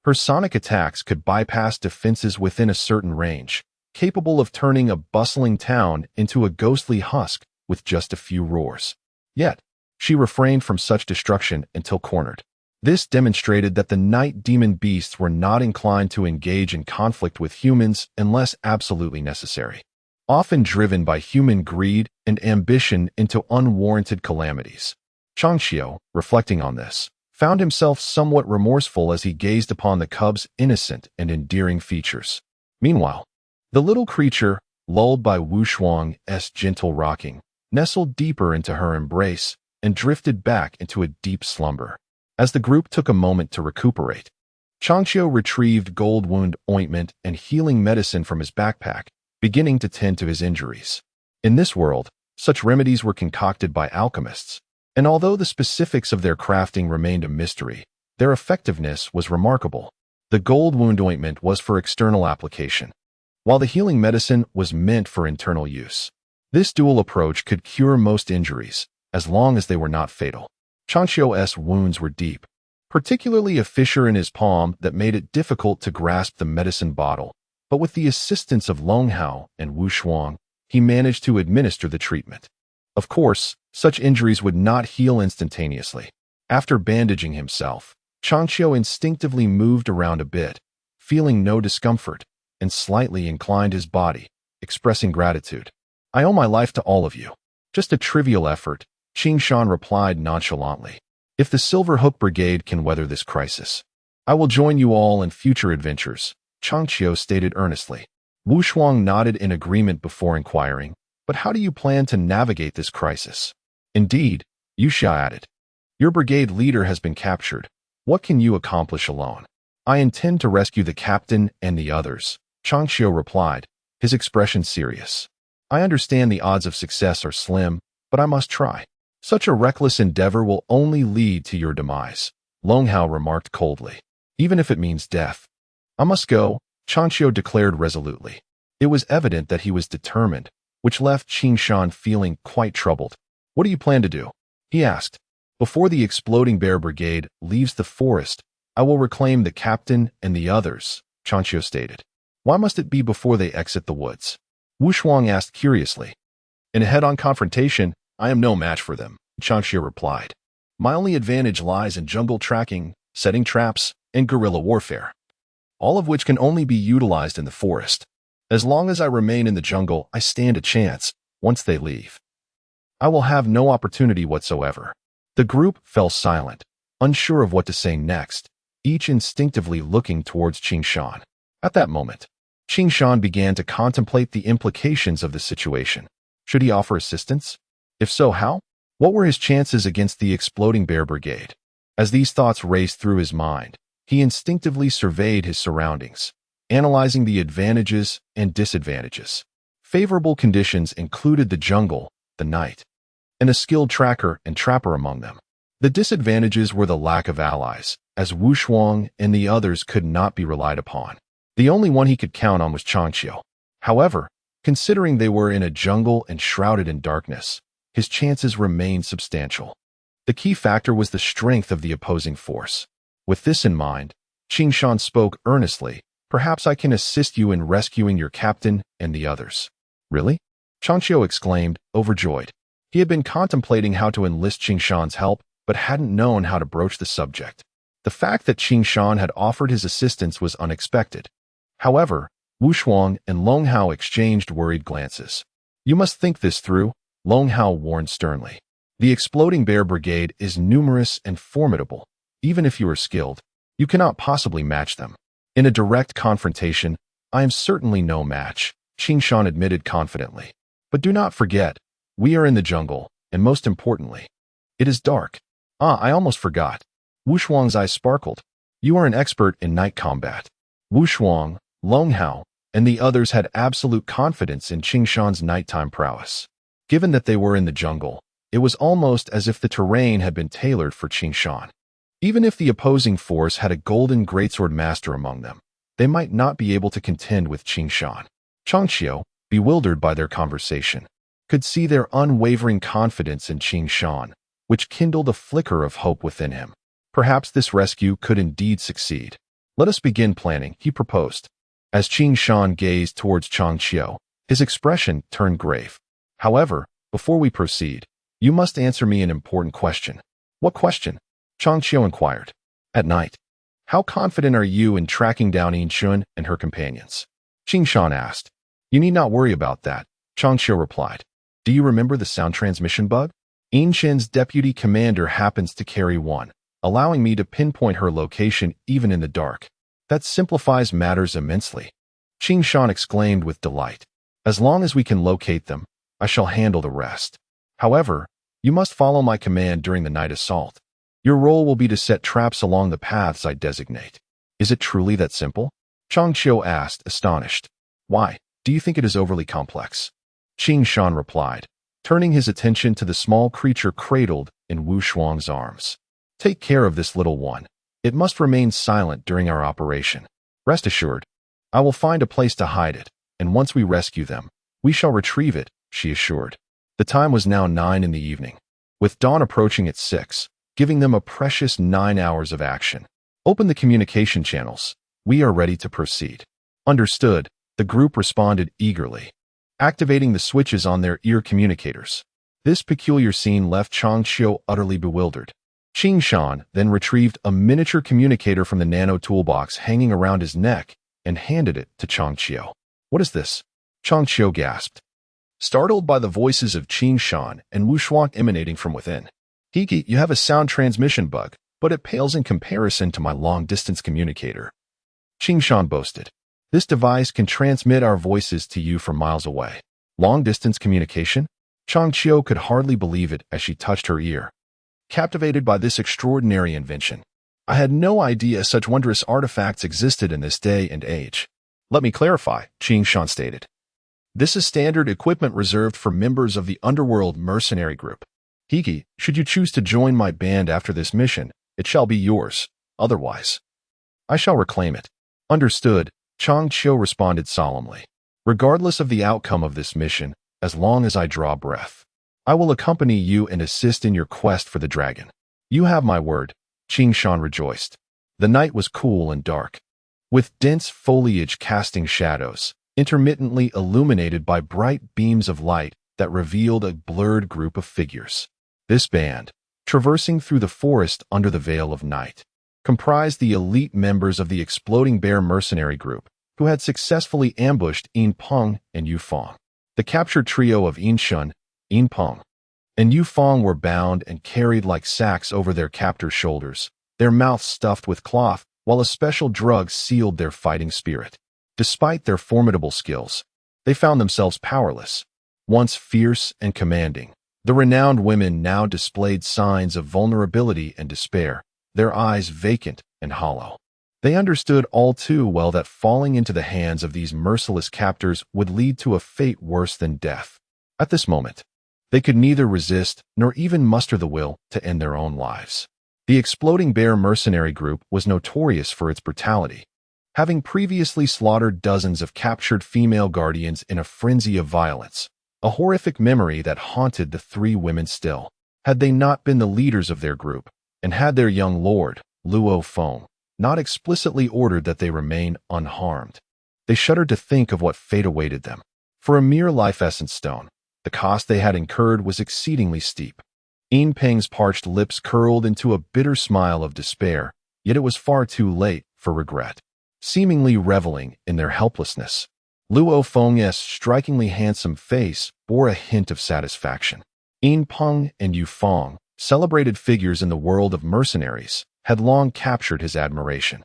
Her sonic attacks could bypass defenses within a certain range, capable of turning a bustling town into a ghostly husk with just a few roars. Yet, she refrained from such destruction until cornered. This demonstrated that the night demon beasts were not inclined to engage in conflict with humans unless absolutely necessary, often driven by human greed and ambition into unwarranted calamities. Changqiu, reflecting on this, found himself somewhat remorseful as he gazed upon the cub's innocent and endearing features. Meanwhile, the little creature, lulled by Wushuang's gentle rocking, nestled deeper into her embrace and drifted back into a deep slumber. As the group took a moment to recuperate, Changqiu retrieved gold wound ointment and healing medicine from his backpack, beginning to tend to his injuries. In this world, such remedies were concocted by alchemists, and although the specifics of their crafting remained a mystery, their effectiveness was remarkable. The gold wound ointment was for external application, while the healing medicine was meant for internal use. This dual approach could cure most injuries, as long as they were not fatal. Changqiu's wounds were deep, particularly a fissure in his palm that made it difficult to grasp the medicine bottle, but with the assistance of Longhao and Wushuang, he managed to administer the treatment. Of course, such injuries would not heal instantaneously. After bandaging himself, Changqiu instinctively moved around a bit, feeling no discomfort, and slightly inclined his body, expressing gratitude. "I owe my life to all of you." "Just a trivial effort," Qing Shan replied nonchalantly. "If the Silver Hook Brigade can weather this crisis, I will join you all in future adventures," Changqiu stated earnestly. Wushuang nodded in agreement before inquiring, "But how do you plan to navigate this crisis?" "Indeed," Yu Xia added, "your brigade leader has been captured. What can you accomplish alone?" "I intend to rescue the captain and the others," Changqiu replied, his expression serious. "I understand the odds of success are slim, but I must try." "Such a reckless endeavor will only lead to your demise," Longhao remarked coldly. "Even if it means death." "I must go," Changqiu declared resolutely. It was evident that he was determined, which left Qing Shan feeling quite troubled. "What do you plan to do?" he asked. "Before the Exploding Bear Brigade leaves the forest, I will reclaim the captain and the others," Changqiu stated. "Why must it be before they exit the woods?" Wushuang asked curiously. "In a head-on confrontation, I am no match for them," Changqiu replied. "My only advantage lies in jungle tracking, setting traps, and guerrilla warfare, all of which can only be utilized in the forest. As long as I remain in the jungle, I stand a chance. Once they leave, I will have no opportunity whatsoever." The group fell silent, unsure of what to say next, each instinctively looking towards Qing Shan. At that moment, Qing Shan began to contemplate the implications of the situation. Should he offer assistance? If so, how? What were his chances against the exploding bear brigade? As these thoughts raced through his mind, he instinctively surveyed his surroundings, analyzing the advantages and disadvantages. Favorable conditions included the jungle, the night, and a skilled tracker and trapper among them. The disadvantages were the lack of allies, as Wu Shuang and the others could not be relied upon. The only one he could count on was Changqiu. However, considering they were in a jungle and shrouded in darkness, his chances remained substantial. The key factor was the strength of the opposing force. With this in mind, Qing Shan spoke earnestly. Perhaps I can assist you in rescuing your captain and the others. Really? Changqiu exclaimed, overjoyed. He had been contemplating how to enlist Qing Shan's help, but hadn't known how to broach the subject. The fact that Qing Shan had offered his assistance was unexpected. However, Wu Shuang and Long Hao exchanged worried glances. You must think this through, Long Hao warned sternly. The exploding bear brigade is numerous and formidable. Even if you are skilled, you cannot possibly match them. In a direct confrontation, I am certainly no match, Qing Shan admitted confidently. But do not forget, we are in the jungle, and most importantly, it is dark. I almost forgot. Wu Shuang's eyes sparkled. You are an expert in night combat. Wu Shuang, Long Hao, and the others had absolute confidence in Qing Shan's nighttime prowess. Given that they were in the jungle, it was almost as if the terrain had been tailored for Qing Shan. Even if the opposing force had a golden greatsword master among them, they might not be able to contend with Qing Shan. Changqiu, bewildered by their conversation, could see their unwavering confidence in Qing Shan, which kindled a flicker of hope within him. Perhaps this rescue could indeed succeed. Let us begin planning, he proposed. As Qing Shan gazed towards Changqiu, his expression turned grave. However, before we proceed, you must answer me an important question. What question? Changqiu inquired. At night, how confident are you in tracking down Yinshun and her companions? Qing Shan asked. You need not worry about that, Changqiu replied. Do you remember the sound transmission bug? Yinshun's deputy commander happens to carry one, allowing me to pinpoint her location even in the dark. That simplifies matters immensely. Qing Shan exclaimed with delight. As long as we can locate them, I shall handle the rest. However, you must follow my command during the night assault. Your role will be to set traps along the paths I designate. Is it truly that simple? Changqiu asked, astonished. Why? Do you think it is overly complex? Qing Shan replied, turning his attention to the small creature cradled in Wu Shuang's arms. Take care of this little one. It must remain silent during our operation. Rest assured, I will find a place to hide it, and once we rescue them, we shall retrieve it, she assured. The time was now 9 in the evening, with dawn approaching at 6, giving them a precious 9 hours of action. Open the communication channels. We are ready to proceed. Understood, the group responded eagerly, activating the switches on their ear communicators. This peculiar scene left Changqiu utterly bewildered. Qing Shan then retrieved a miniature communicator from the nano toolbox hanging around his neck and handed it to Changqiu. What is this? Changqiu gasped, startled by the voices of Qing Shan and Wu Shuang emanating from within. Hiki, you have a sound transmission bug, but it pales in comparison to my long-distance communicator. Qing Shan boasted. This device can transmit our voices to you from miles away. Long-distance communication? Changqiu could hardly believe it as she touched her ear, captivated by this extraordinary invention. I had no idea such wondrous artifacts existed in this day and age. Let me clarify, Qing Shan stated. This is standard equipment reserved for members of the underworld mercenary group. Hiki, should you choose to join my band after this mission, it shall be yours. Otherwise, I shall reclaim it. Understood, Changqiu responded solemnly. Regardless of the outcome of this mission, as long as I draw breath, I will accompany you and assist in your quest for the dragon. You have my word, Qing Shan rejoiced. The night was cool and dark, with dense foliage casting shadows, intermittently illuminated by bright beams of light that revealed a blurred group of figures. This band, traversing through the forest under the veil of night, comprised the elite members of the Exploding Bear mercenary group, who had successfully ambushed Yin Peng and Yu Fang. The captured trio of Yinshun, Yin Peng, and Yu Fang were bound and carried like sacks over their captors' shoulders, their mouths stuffed with cloth, while a special drug sealed their fighting spirit. Despite their formidable skills, they found themselves powerless. Once fierce and commanding, the renowned women now displayed signs of vulnerability and despair, their eyes vacant and hollow. They understood all too well that falling into the hands of these merciless captors would lead to a fate worse than death. At this moment, they could neither resist nor even muster the will to end their own lives. The Exploding Bear mercenary group was notorious for its brutality, having previously slaughtered dozens of captured female guardians in a frenzy of violence, a horrific memory that haunted the three women still. Had they not been the leaders of their group, and had their young lord, Luo Feng, not explicitly ordered that they remain unharmed, they shuddered to think of what fate awaited them. For a mere life essence stone, the cost they had incurred was exceedingly steep. Yin Peng's parched lips curled into a bitter smile of despair, yet it was far too late for regret. Seemingly reveling in their helplessness, Luo Feng's strikingly handsome face bore a hint of satisfaction. Yin Peng and Yu Feng, celebrated figures in the world of mercenaries, had long captured his admiration.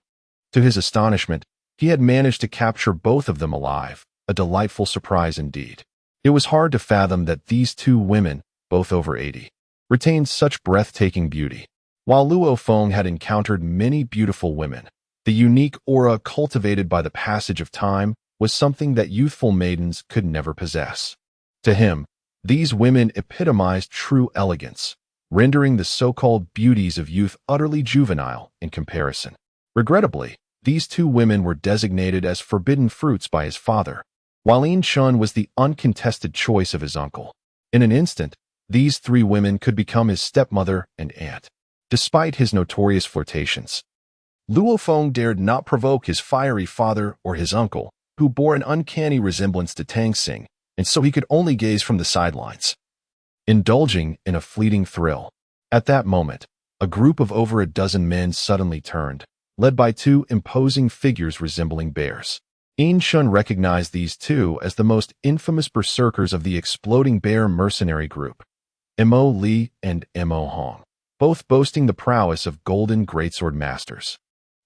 To his astonishment, he had managed to capture both of them alive, a delightful surprise indeed. It was hard to fathom that these two women, both over 80, retained such breathtaking beauty. While Luo Feng had encountered many beautiful women, the unique aura cultivated by the passage of time was something that youthful maidens could never possess. To him, these women epitomized true elegance, rendering the so-called beauties of youth utterly juvenile in comparison. Regrettably, these two women were designated as forbidden fruits by his father, while Yin Shun was the uncontested choice of his uncle. In an instant, these three women could become his stepmother and aunt. Despite his notorious flirtations, Luo Feng dared not provoke his fiery father or his uncle, who bore an uncanny resemblance to Tang Xing, and so he could only gaze from the sidelines, indulging in a fleeting thrill. At that moment, a group of over a dozen men suddenly turned, led by two imposing figures resembling bears. Yin Shun recognized these two as the most infamous berserkers of the Exploding Bear mercenary group, Mo Li and Mo Hong, both boasting the prowess of golden greatsword masters.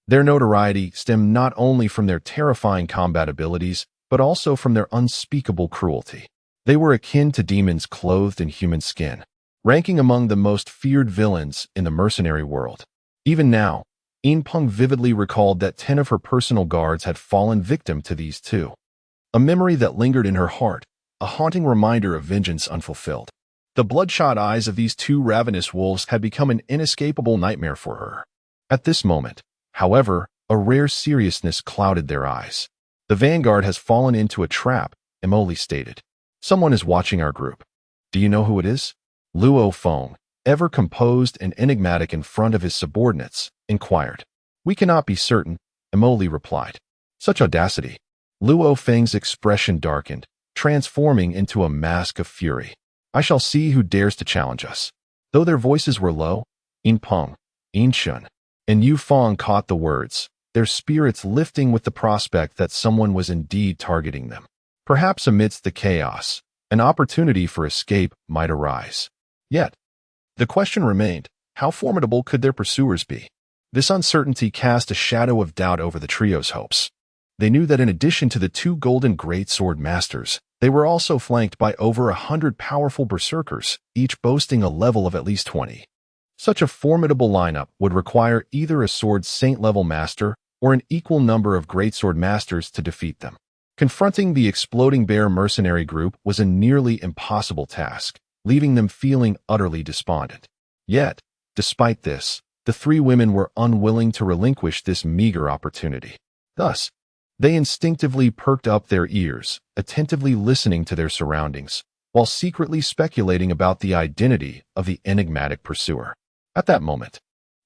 Their notoriety stemmed not only from their terrifying combat abilities, but also from their unspeakable cruelty. They were akin to demons clothed in human skin, ranking among the most feared villains in the mercenary world. Even now, Yin Peng vividly recalled that 10 of her personal guards had fallen victim to these two, a memory that lingered in her heart, a haunting reminder of vengeance unfulfilled. The bloodshot eyes of these two ravenous wolves had become an inescapable nightmare for her. At this moment, however, a rare seriousness clouded their eyes. The vanguard has fallen into a trap, Emoli stated. Someone is watching our group. Do you know who it is? Luo Feng, ever composed and enigmatic in front of his subordinates, inquired. We cannot be certain, Emoli replied. Such audacity. Luo Feng's expression darkened, transforming into a mask of fury. I shall see who dares to challenge us. Though their voices were low, Yin Peng, Yin Shun, and Yu Feng caught the words, their spirits lifting with the prospect that someone was indeed targeting them. Perhaps amidst the chaos, an opportunity for escape might arise. Yet, the question remained, how formidable could their pursuers be? This uncertainty cast a shadow of doubt over the trio's hopes. They knew that in addition to the two golden great sword masters, they were also flanked by over 100 powerful berserkers, each boasting a level of at least 20. Such a formidable lineup would require either a sword saint-level master or an equal number of greatsword masters to defeat them. Confronting the Exploding Bear mercenary group was a nearly impossible task, leaving them feeling utterly despondent. Yet, despite this, the three women were unwilling to relinquish this meager opportunity. Thus, they instinctively perked up their ears, attentively listening to their surroundings, while secretly speculating about the identity of the enigmatic pursuer. At that moment,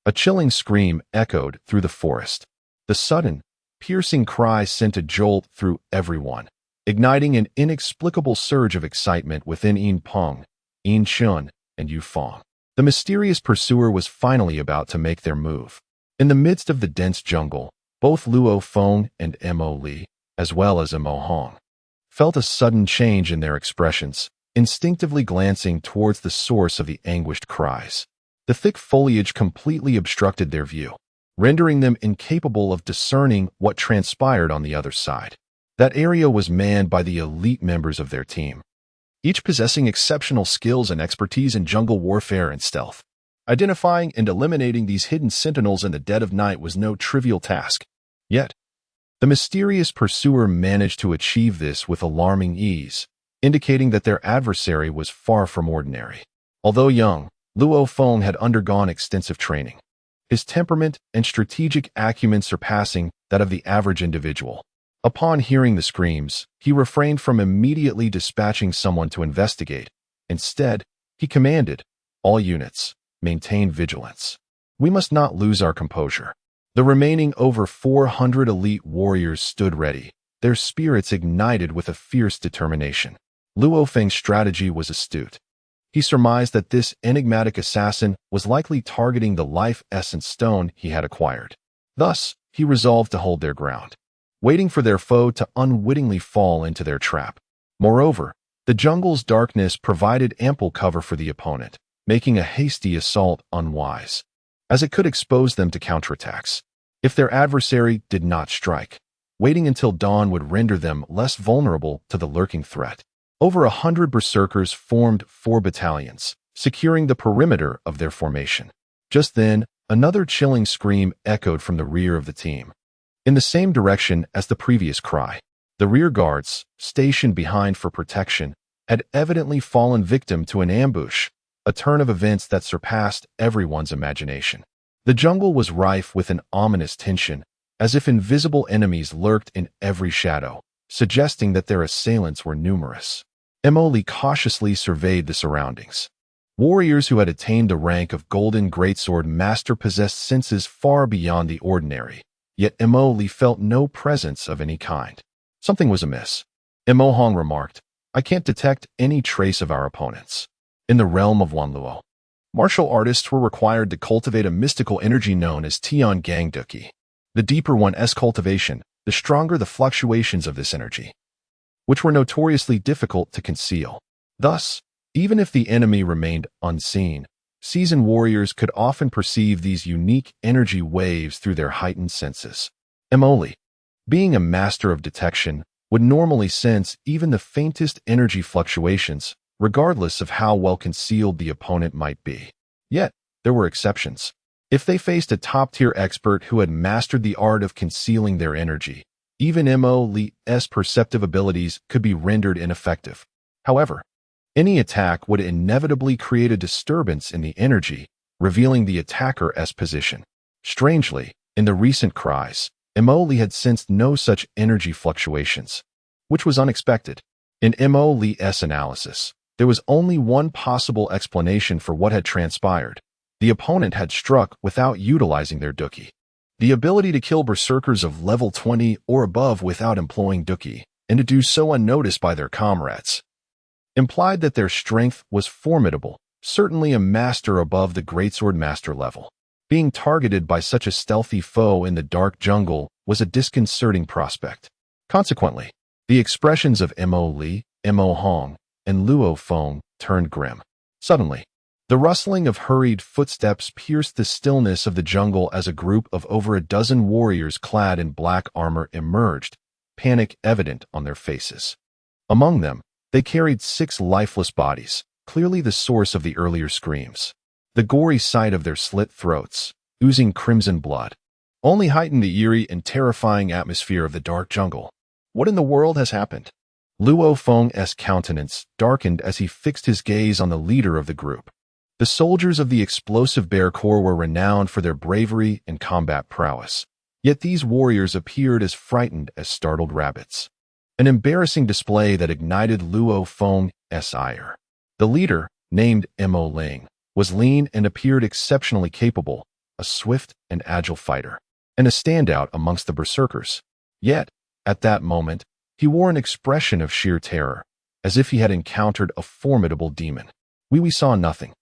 a chilling scream echoed through the forest. The sudden, piercing cry sent a jolt through everyone, igniting an inexplicable surge of excitement within Yin Peng, Yin Shun, and Yu Feng. The mysterious pursuer was finally about to make their move. In the midst of the dense jungle, both Luo Feng and Mo Li, as well as Mo Hong, felt a sudden change in their expressions, instinctively glancing towards the source of the anguished cries. The thick foliage completely obstructed their view, rendering them incapable of discerning what transpired on the other side. That area was manned by the elite members of their team, each possessing exceptional skills and expertise in jungle warfare and stealth. Identifying and eliminating these hidden sentinels in the dead of night was no trivial task. Yet, the mysterious pursuer managed to achieve this with alarming ease, indicating that their adversary was far from ordinary. Although young, Luo Feng had undergone extensive training, his temperament and strategic acumen surpassing that of the average individual. Upon hearing the screams, he refrained from immediately dispatching someone to investigate. Instead, he commanded, "All units, maintain vigilance. We must not lose our composure." The remaining over 400 elite warriors stood ready, their spirits ignited with a fierce determination. Luo Feng's strategy was astute. He surmised that this enigmatic assassin was likely targeting the life essence stone he had acquired. Thus, he resolved to hold their ground, waiting for their foe to unwittingly fall into their trap. Moreover, the jungle's darkness provided ample cover for the opponent, making a hasty assault unwise, as it could expose them to counterattacks. If their adversary did not strike, waiting until dawn would render them less vulnerable to the lurking threat. Over 100 berserkers formed 4 battalions, securing the perimeter of their formation. Just then, another chilling scream echoed from the rear of the team, in the same direction as the previous cry. The rear guards, stationed behind for protection, had evidently fallen victim to an ambush, a turn of events that surpassed everyone's imagination. The jungle was rife with an ominous tension, as if invisible enemies lurked in every shadow, suggesting that their assailants were numerous. Emily cautiously surveyed the surroundings. Warriors who had attained the rank of Golden Great Sword Master possessed senses far beyond the ordinary, yet Emily felt no presence of any kind. Something was amiss. Emo Hong remarked, "I can't detect any trace of our opponents." In the realm of Wanluo, martial artists were required to cultivate a mystical energy known as Tian Gang Duki. The deeper one's cultivation, the stronger the fluctuations of this energy, which were notoriously difficult to conceal. Thus, even if the enemy remained unseen, seasoned warriors could often perceive these unique energy waves through their heightened senses. Emily, being a master of detection, would normally sense even the faintest energy fluctuations, regardless of how well concealed the opponent might be. Yet, there were exceptions. If they faced a top-tier expert who had mastered the art of concealing their energy, even Mo.Li's perceptive abilities could be rendered ineffective. However, any attack would inevitably create a disturbance in the energy, revealing the attacker's position. Strangely, in the recent cries, Mo.Li had sensed no such energy fluctuations, which was unexpected. In Mo.Li's analysis, there was only one possible explanation for what had transpired. The opponent had struck without utilizing their Duki. The ability to kill berserkers of level 20 or above without employing Duki, and to do so unnoticed by their comrades, implied that their strength was formidable, certainly a master above the Greatsword Master level. Being targeted by such a stealthy foe in the dark jungle was a disconcerting prospect. Consequently, the expressions of Mo.Li, Mo Hong, and Luo Feng turned grim. Suddenly, the rustling of hurried footsteps pierced the stillness of the jungle as a group of over a dozen warriors clad in black armor emerged, panic evident on their faces. Among them, they carried 6 lifeless bodies, clearly the source of the earlier screams. The gory sight of their slit throats, oozing crimson blood, only heightened the eerie and terrifying atmosphere of the dark jungle. What in the world has happened? Luo Feng's countenance darkened as he fixed his gaze on the leader of the group. The soldiers of the explosive Bear Corps were renowned for their bravery and combat prowess, yet these warriors appeared as frightened as startled rabbits. An embarrassing display that ignited Luo Feng's ire. The leader, named Mo Ling, was lean and appeared exceptionally capable, a swift and agile fighter, and a standout amongst the berserkers. Yet, at that moment, he wore an expression of sheer terror, as if he had encountered a formidable demon. We saw nothing.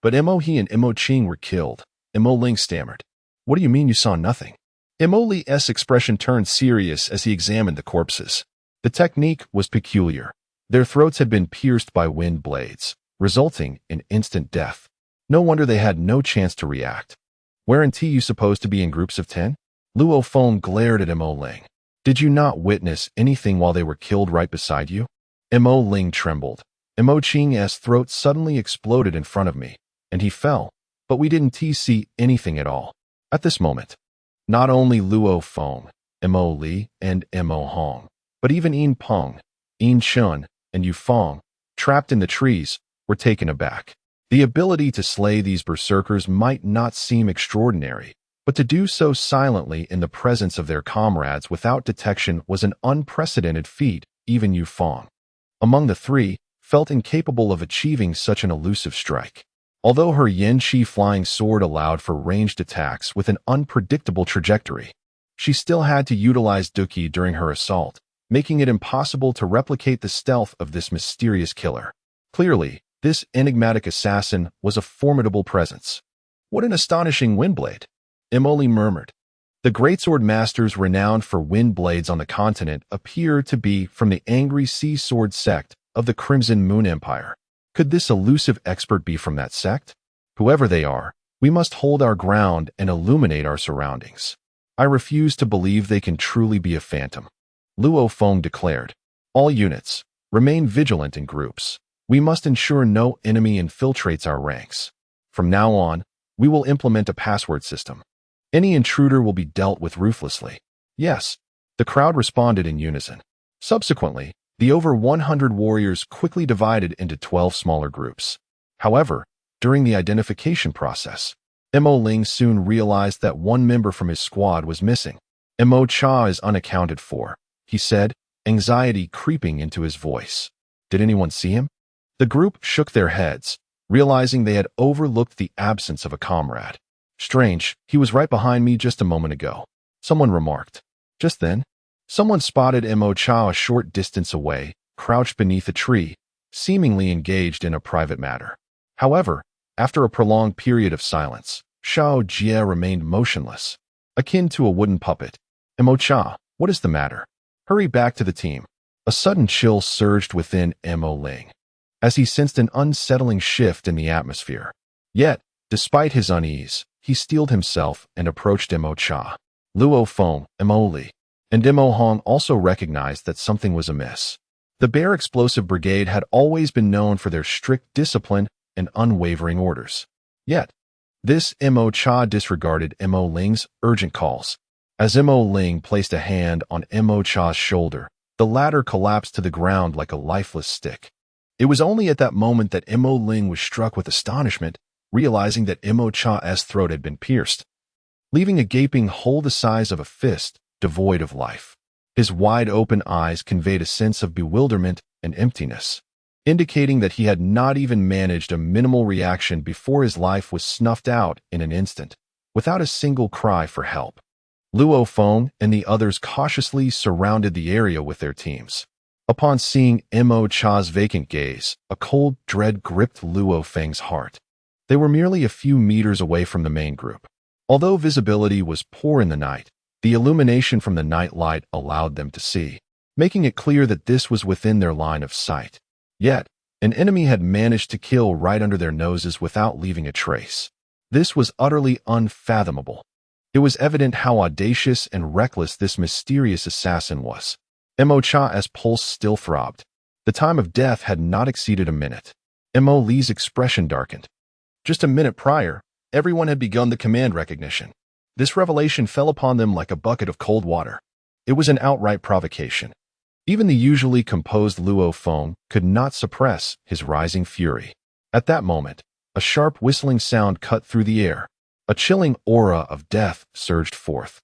But Mo.He and Mo Qing were killed. Mo Ling stammered. What do you mean you saw nothing? Mo.Li's expression turned serious as he examined the corpses. The technique was peculiar. Their throats had been pierced by wind blades, resulting in instant death. No wonder they had no chance to react. Weren't you supposed to be in groups of 10? Luo Feng glared at Mo Ling. Did you not witness anything while they were killed right beside you? Mo Ling trembled. Mo Qing's throat suddenly exploded in front of me, and he fell, but we didn't see anything at all. At this moment, not only Luo Feng, Mo Li, and Mo Hong, but even Yin Peng, Yin Chun, and Yu Feng, trapped in the trees, were taken aback. The ability to slay these berserkers might not seem extraordinary, but to do so silently in the presence of their comrades without detection was an unprecedented feat. Even Yu Feng, among the three, felt incapable of achieving such an elusive strike. Although her Yanqi flying sword allowed for ranged attacks with an unpredictable trajectory, she still had to utilize Duqi during her assault, making it impossible to replicate the stealth of this mysterious killer. Clearly, this enigmatic assassin was a formidable presence. What an astonishing windblade! Emily murmured. The greatsword masters renowned for wind blades on the continent appear to be from the angry sea sword sect of the Crimson Moon Empire. Could this elusive expert be from that sect? Whoever they are, we must hold our ground and illuminate our surroundings. I refuse to believe they can truly be a phantom. Luo Feng declared. All units, remain vigilant in groups. We must ensure no enemy infiltrates our ranks. From now on, we will implement a password system. Any intruder will be dealt with ruthlessly. Yes, the crowd responded in unison. Subsequently, the over 100 warriors quickly divided into 12 smaller groups. However, during the identification process, Mo Ling soon realized that one member from his squad was missing. Mo Cha is unaccounted for, he said, anxiety creeping into his voice. Did anyone see him? The group shook their heads, realizing they had overlooked the absence of a comrade. Strange, he was right behind me just a moment ago, someone remarked. Just then, someone spotted Mo Cha a short distance away, crouched beneath a tree, seemingly engaged in a private matter. However, after a prolonged period of silence, Xiao Jie remained motionless, akin to a wooden puppet. Mo Cha, what is the matter? Hurry back to the team. A sudden chill surged within Mo Ling, as he sensed an unsettling shift in the atmosphere. Yet, despite his unease, he steeled himself and approached Mo Cha. Luo Feng, Mo Li, and Mo Hong also recognized that something was amiss. The Bear Explosive Brigade had always been known for their strict discipline and unwavering orders. Yet, this Mo Cha disregarded Mo Ling's urgent calls. As Mo Ling placed a hand on Mo Cha's shoulder, the latter collapsed to the ground like a lifeless stick. It was only at that moment that Mo Ling was struck with astonishment, realizing that Mo Cha's throat had been pierced, leaving a gaping hole the size of a fist, devoid of life. His wide-open eyes conveyed a sense of bewilderment and emptiness, indicating that he had not even managed a minimal reaction before his life was snuffed out in an instant, without a single cry for help. Luo Feng and the others cautiously surrounded the area with their teams. Upon seeing Mo Cha's vacant gaze, a cold dread gripped Luo Feng's heart. They were merely a few meters away from the main group. Although visibility was poor in the night, the illumination from the night light allowed them to see, making it clear that this was within their line of sight. Yet, an enemy had managed to kill right under their noses without leaving a trace. This was utterly unfathomable. It was evident how audacious and reckless this mysterious assassin was. Mo Cha's pulse still throbbed. The time of death had not exceeded a minute. Mo Li's expression darkened. Just a minute prior, everyone had begun the command recognition. This revelation fell upon them like a bucket of cold water. It was an outright provocation. Even the usually composed Luo Feng could not suppress his rising fury. At that moment, a sharp whistling sound cut through the air. A chilling aura of death surged forth,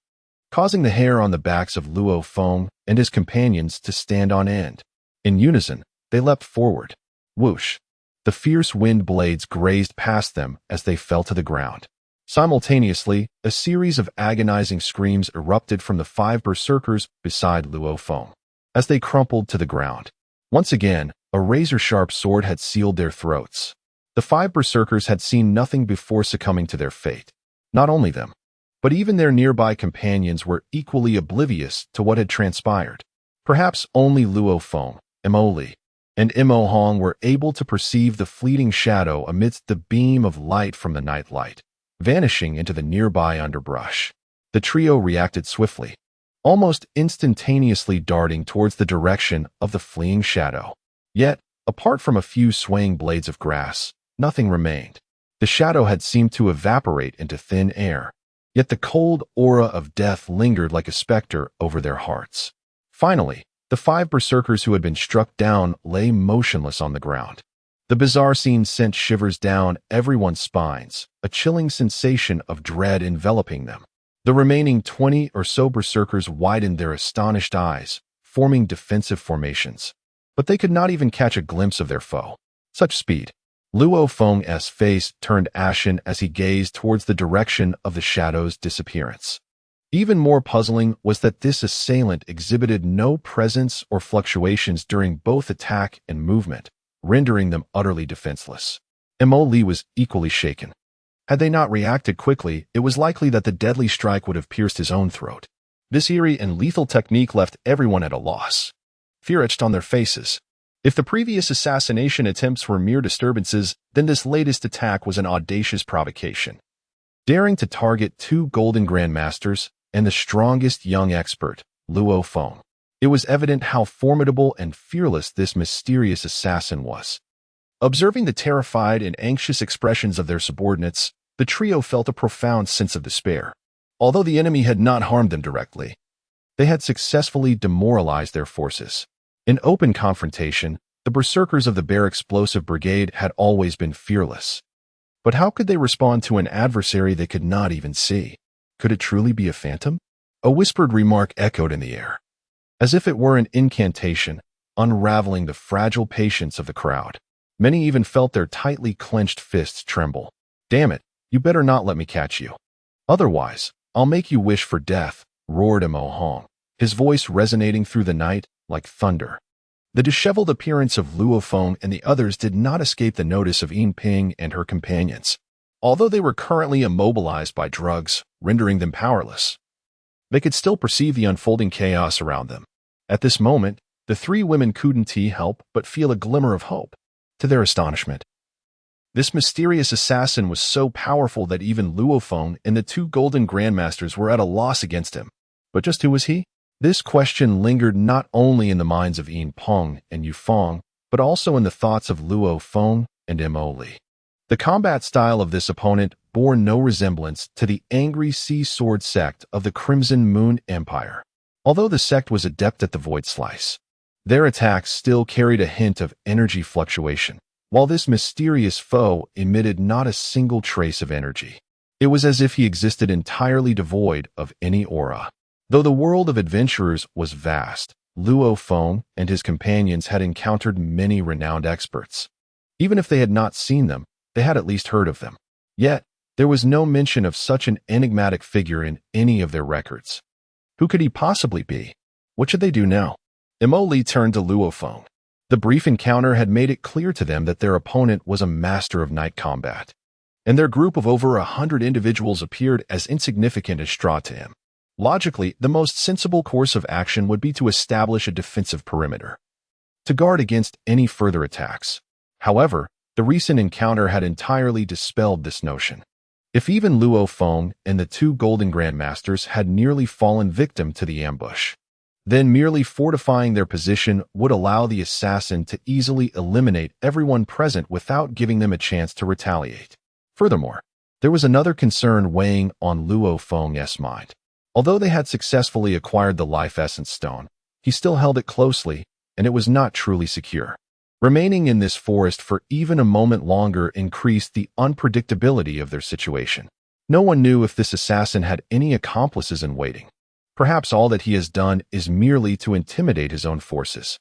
causing the hair on the backs of Luo Feng and his companions to stand on end. In unison, they leapt forward. Whoosh! The fierce wind blades grazed past them as they fell to the ground. Simultaneously, a series of agonizing screams erupted from the 5 berserkers beside Luo Feng as they crumpled to the ground. Once again, a razor-sharp sword had sealed their throats. The 5 berserkers had seen nothing before succumbing to their fate. Not only them, but even their nearby companions were equally oblivious to what had transpired. Perhaps only Luo Feng, Mo Li, and Mo Hong were able to perceive the fleeting shadow amidst the beam of light from the night light, vanishing into the nearby underbrush. The trio reacted swiftly. almost instantaneously darting towards the direction of the fleeing shadow. Yet, apart from a few swaying blades of grass, nothing remained. The shadow had seemed to evaporate into thin air, yet the cold aura of death lingered like a specter over their hearts. Finally, the 5 berserkers who had been struck down lay motionless on the ground. The bizarre scene sent shivers down everyone's spines, a chilling sensation of dread enveloping them. The remaining 20 or so berserkers widened their astonished eyes, forming defensive formations. But they could not even catch a glimpse of their foe. Such speed. Luo Feng's face turned ashen as he gazed towards the direction of the shadow's disappearance. Even more puzzling was that this assailant exhibited no presence or fluctuations during both attack and movement, rendering them utterly defenseless. Mo Li was equally shaken. Had they not reacted quickly, it was likely that the deadly strike would have pierced his own throat. This eerie and lethal technique left everyone at a loss. Fear etched on their faces. If the previous assassination attempts were mere disturbances, then this latest attack was an audacious provocation. Daring to target 2 golden grandmasters and the strongest young expert, Luo Feng. It was evident how formidable and fearless this mysterious assassin was. Observing the terrified and anxious expressions of their subordinates, the trio felt a profound sense of despair. Although the enemy had not harmed them directly, they had successfully demoralized their forces. In open confrontation, the berserkers of the Bear Explosive Brigade had always been fearless. But how could they respond to an adversary they could not even see? Could it truly be a phantom? A whispered remark echoed in the air, as if it were an incantation, unraveling the fragile patience of the crowd. Many even felt their tightly clenched fists tremble. "Damn it, you better not let me catch you. Otherwise, I'll make you wish for death," roared Mo Hong, his voice resonating through the night like thunder. The disheveled appearance of Luo Feng and the others did not escape the notice of Yin Ping and her companions, although they were currently immobilized by drugs, rendering them powerless. They could still perceive the unfolding chaos around them. At this moment, the 3 women couldn't help but feel a glimmer of hope. To their astonishment, this mysterious assassin was so powerful that even Luo Feng and the 2 golden grandmasters were at a loss against him. But just who was he? This question lingered not only in the minds of Yin Peng and Yu Feng, but also in the thoughts of Luo Feng and Mo Li. The combat style of this opponent bore no resemblance to the angry sea sword sect of the Crimson Moon Empire. Although the sect was adept at the Void Slice, their attacks still carried a hint of energy fluctuation, while this mysterious foe emitted not a single trace of energy. It was as if he existed entirely devoid of any aura. Though the world of adventurers was vast, Luo Feng and his companions had encountered many renowned experts. Even if they had not seen them, they had at least heard of them. Yet, there was no mention of such an enigmatic figure in any of their records. Who could he possibly be? What should they do now? Mo Li turned to Luo Feng. The brief encounter had made it clear to them that their opponent was a master of night combat, and their group of over 100 individuals appeared as insignificant as straw to him. Logically, the most sensible course of action would be to establish a defensive perimeter, to guard against any further attacks. However, the recent encounter had entirely dispelled this notion. If even Luo Feng and the 2 golden grandmasters had nearly fallen victim to the ambush, then merely fortifying their position would allow the assassin to easily eliminate everyone present without giving them a chance to retaliate. Furthermore, there was another concern weighing on Luo Feng's mind. Although they had successfully acquired the Life Essence Stone, he still held it closely, and it was not truly secure. Remaining in this forest for even a moment longer increased the unpredictability of their situation. No one knew if this assassin had any accomplices in waiting. Perhaps all that he has done is merely to intimidate his own forces,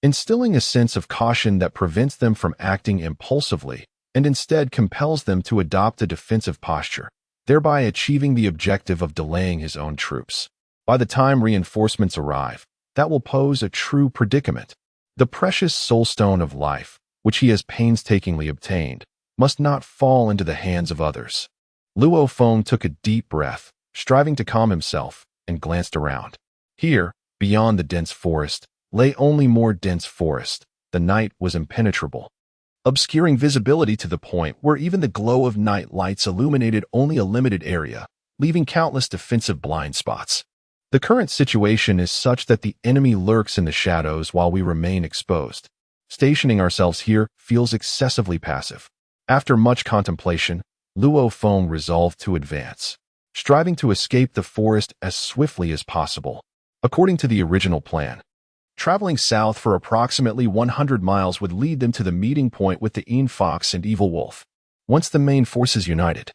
instilling a sense of caution that prevents them from acting impulsively and instead compels them to adopt a defensive posture, thereby achieving the objective of delaying his own troops. By the time reinforcements arrive, that will pose a true predicament. The precious soulstone of life, which he has painstakingly obtained, must not fall into the hands of others. Luo Feng took a deep breath, striving to calm himself, and glanced around. Here, beyond the dense forest, lay only more dense forest. The night was impenetrable, obscuring visibility to the point where even the glow of night lights illuminated only a limited area, leaving countless defensive blind spots. The current situation is such that the enemy lurks in the shadows while we remain exposed. Stationing ourselves here feels excessively passive. After much contemplation, Luo Feng resolved to advance, striving to escape the forest as swiftly as possible. According to the original plan, traveling south for approximately 100 miles would lead them to the meeting point with the Yin Fox and Evil Wolf. Once the main forces united,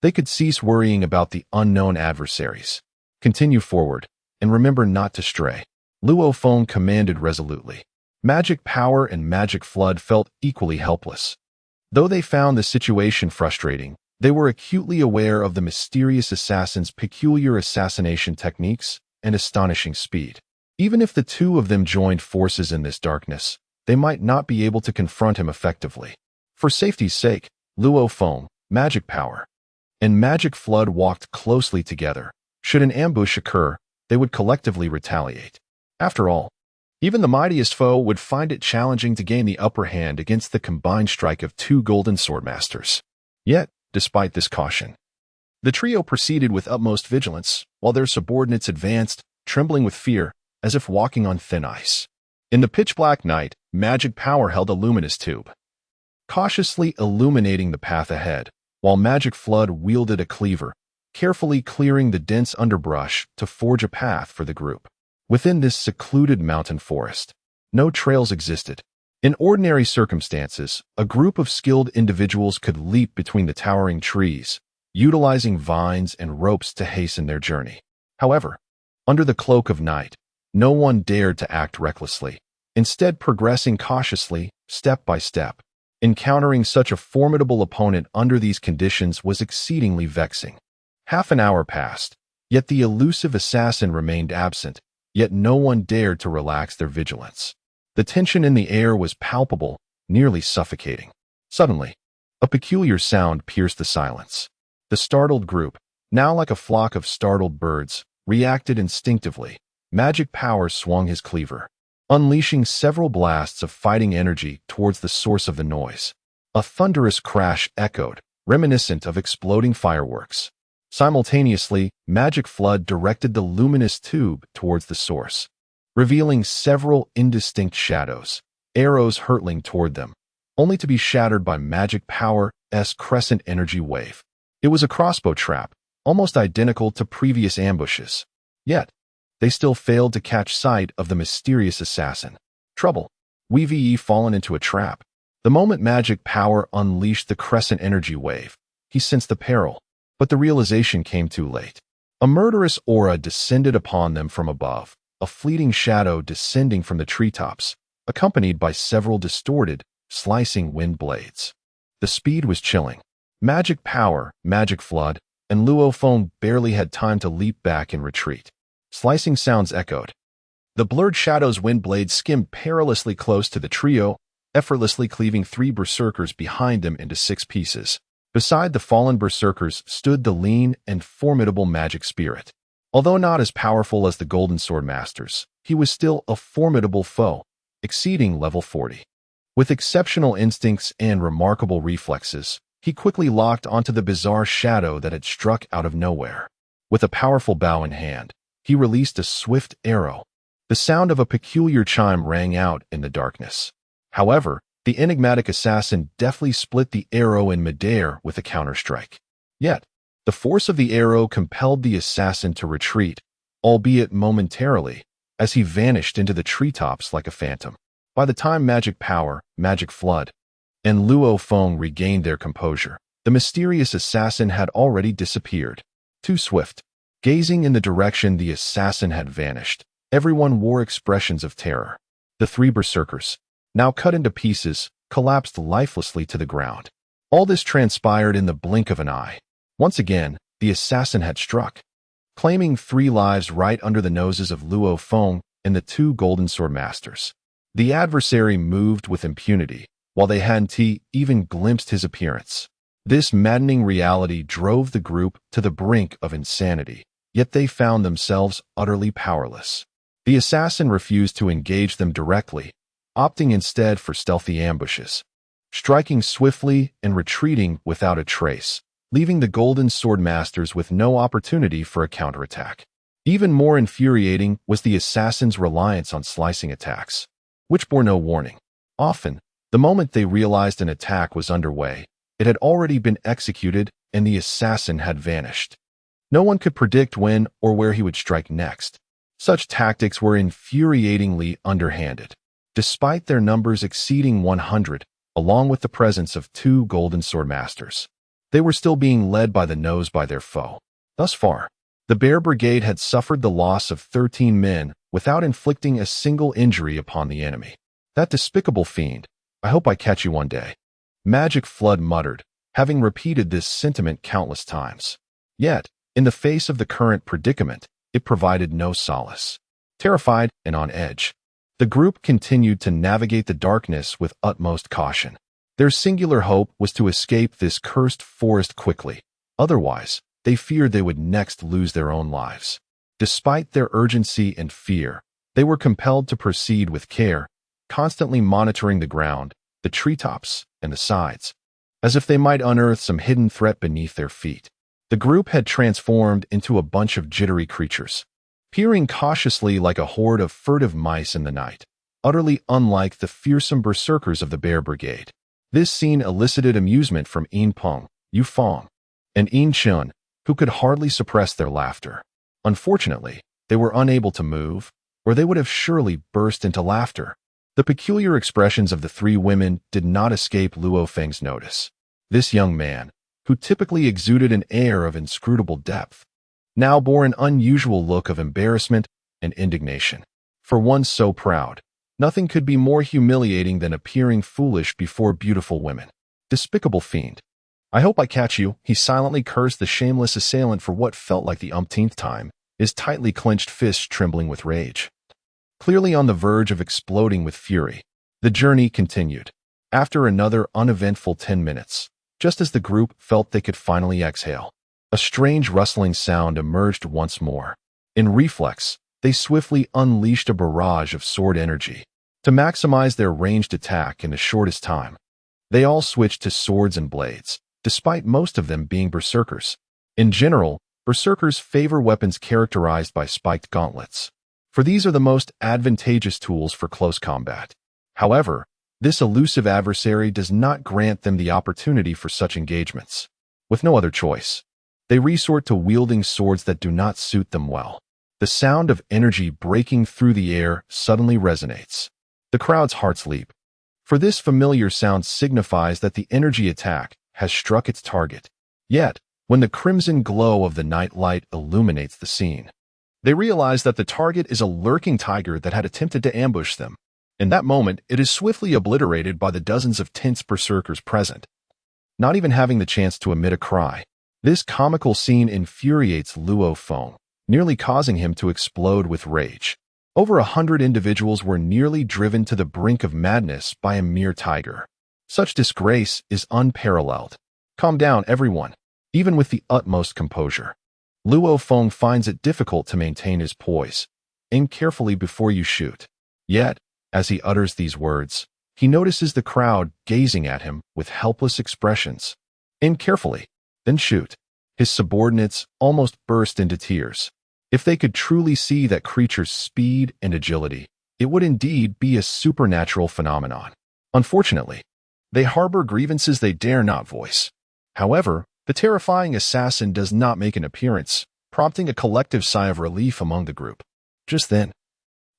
they could cease worrying about the unknown adversaries. Continue forward, and remember not to stray, Luo Feng commanded resolutely. Magic Power and Magic Flood felt equally helpless. Though they found the situation frustrating, they were acutely aware of the mysterious assassin's peculiar assassination techniques and astonishing speed. Even if the two of them joined forces in this darkness, they might not be able to confront him effectively. For safety's sake, Luo Feng, Magic Power, and Magic Flood walked closely together. Should an ambush occur, they would collectively retaliate. After all, even the mightiest foe would find it challenging to gain the upper hand against the combined strike of two Golden Sword Masters. Yet, despite this caution, the trio proceeded with utmost vigilance, while their subordinates advanced, trembling with fear, as if walking on thin ice. In the pitch-black night, Magic Power held a luminous tube, cautiously illuminating the path ahead, while Magic Flood wielded a cleaver, carefully clearing the dense underbrush to forge a path for the group. Within this secluded mountain forest, no trails existed. In ordinary circumstances, a group of skilled individuals could leap between the towering trees, utilizing vines and ropes to hasten their journey. However, under the cloak of night, no one dared to act recklessly, instead progressing cautiously, step by step. Encountering such a formidable opponent under these conditions was exceedingly vexing. Half an hour passed, yet the elusive assassin remained absent, yet no one dared to relax their vigilance. The tension in the air was palpable, nearly suffocating. Suddenly, a peculiar sound pierced the silence. The startled group, now like a flock of startled birds, reacted instinctively. Magic Power swung his cleaver, unleashing several blasts of fighting energy towards the source of the noise. A thunderous crash echoed, reminiscent of exploding fireworks. Simultaneously, Magic Flood directed the luminous tube towards the source, revealing several indistinct shadows, arrows hurtling toward them, only to be shattered by Magic Power's crescent energy wave. It was a crossbow trap, almost identical to previous ambushes. Yet, they still failed to catch sight of the mysterious assassin. Trouble. We've fallen into a trap. The moment Magic Power unleashed the crescent energy wave, he sensed the peril. But the realization came too late. A murderous aura descended upon them from above, a fleeting shadow descending from the treetops, accompanied by several distorted, slicing wind blades. The speed was chilling. Magic Power, Magic Flood, and Luo Feng barely had time to leap back and retreat. Slicing sounds echoed. The blurred shadow's wind blades skimmed perilously close to the trio, effortlessly cleaving three berserkers behind them into 6 pieces. Beside the fallen berserkers stood the lean and formidable Magic Spirit. Although not as powerful as the Golden Sword Masters, he was still a formidable foe, exceeding level 40. With exceptional instincts and remarkable reflexes, he quickly locked onto the bizarre shadow that had struck out of nowhere. With a powerful bow in hand, he released a swift arrow. The sound of a peculiar chime rang out in the darkness. However, the enigmatic assassin deftly split the arrow in midair with a counterstrike. Yet, the force of the arrow compelled the assassin to retreat, albeit momentarily, as he vanished into the treetops like a phantom. By the time Magic Power, Magic Flood, and Luo Feng regained their composure, the mysterious assassin had already disappeared. Too swift. Gazing in the direction the assassin had vanished, everyone wore expressions of terror. The 3 berserkers, now cut into pieces, collapsed lifelessly to the ground. All this transpired in the blink of an eye. Once again, the assassin had struck, claiming 3 lives right under the noses of Luo Feng and the 2 Golden Sword Masters. The adversary moved with impunity, while they hadn't even glimpsed his appearance. This maddening reality drove the group to the brink of insanity, yet they found themselves utterly powerless. The assassin refused to engage them directly, opting instead for stealthy ambushes, striking swiftly and retreating without a trace, leaving the Golden Sword Masters with no opportunity for a counterattack. Even more infuriating was the assassin's reliance on slicing attacks, which bore no warning. Often, the moment they realized an attack was underway, it had already been executed and the assassin had vanished. No one could predict when or where he would strike next. Such tactics were infuriatingly underhanded. Despite their numbers exceeding 100, along with the presence of 2 golden sword masters, they were still being led by the nose by their foe. Thus far, the Bear Brigade had suffered the loss of 13 men without inflicting a single injury upon the enemy. That despicable fiend, I hope I catch you one day. Magic Flood muttered, having repeated this sentiment countless times. Yet, in the face of the current predicament, it provided no solace. Terrified and on edge, the group continued to navigate the darkness with utmost caution. Their singular hope was to escape this cursed forest quickly. Otherwise, they feared they would next lose their own lives. Despite their urgency and fear, they were compelled to proceed with care, constantly monitoring the ground, the treetops, and the sides, as if they might unearth some hidden threat beneath their feet. The group had transformed into a bunch of jittery creatures, peering cautiously like a horde of furtive mice in the night, utterly unlike the fearsome berserkers of the Bear Brigade. This scene elicited amusement from Yin Peng, Yu Feng, and Yin Chun, who could hardly suppress their laughter. Unfortunately, they were unable to move, or they would have surely burst into laughter. The peculiar expressions of the 3 women did not escape Luo Feng's notice. This young man, who typically exuded an air of inscrutable depth, now bore an unusual look of embarrassment and indignation. For one so proud, nothing could be more humiliating than appearing foolish before beautiful women. Despicable fiend. I hope I catch you, he silently cursed the shameless assailant for what felt like the umpteenth time, his tightly clenched fists trembling with rage. Clearly on the verge of exploding with fury, the journey continued. After another uneventful 10 minutes, just as the group felt they could finally exhale, a strange rustling sound emerged once more. In reflex, they swiftly unleashed a barrage of sword energy. To maximize their ranged attack in the shortest time, they all switched to swords and blades, despite most of them being berserkers. In general, berserkers favor weapons characterized by spiked gauntlets, for these are the most advantageous tools for close combat. However, this elusive adversary does not grant them the opportunity for such engagements. With no other choice, they resort to wielding swords that do not suit them well. The sound of energy breaking through the air suddenly resonates. The crowd's hearts leap, for this familiar sound signifies that the energy attack has struck its target. Yet, when the crimson glow of the night light illuminates the scene, they realize that the target is a lurking tiger that had attempted to ambush them. In that moment, it is swiftly obliterated by the dozens of tense berserkers present, not even having the chance to emit a cry. This comical scene infuriates Luo Feng, nearly causing him to explode with rage. Over 100 individuals were nearly driven to the brink of madness by a mere tiger. Such disgrace is unparalleled. Calm down, everyone. Even with the utmost composure, Luo Feng finds it difficult to maintain his poise. Aim carefully before you shoot. Yet, as he utters these words, he notices the crowd gazing at him with helpless expressions. Aim carefully, then shoot. His subordinates almost burst into tears. If they could truly see that creature's speed and agility, it would indeed be a supernatural phenomenon. Unfortunately, they harbor grievances they dare not voice. However, the terrifying assassin does not make an appearance, prompting a collective sigh of relief among the group. Just then,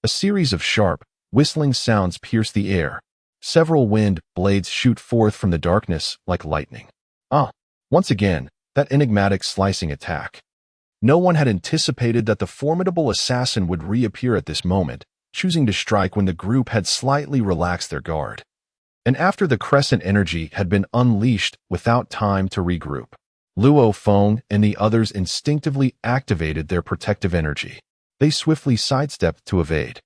a series of sharp, whistling sounds pierce the air. Several wind blades shoot forth from the darkness like lightning. Once again, that enigmatic slicing attack. No one had anticipated that the formidable assassin would reappear at this moment, choosing to strike when the group had slightly relaxed their guard. And after the crescent energy had been unleashed without time to regroup, Luo Feng and the others instinctively activated their protective energy. They swiftly sidestepped to evade.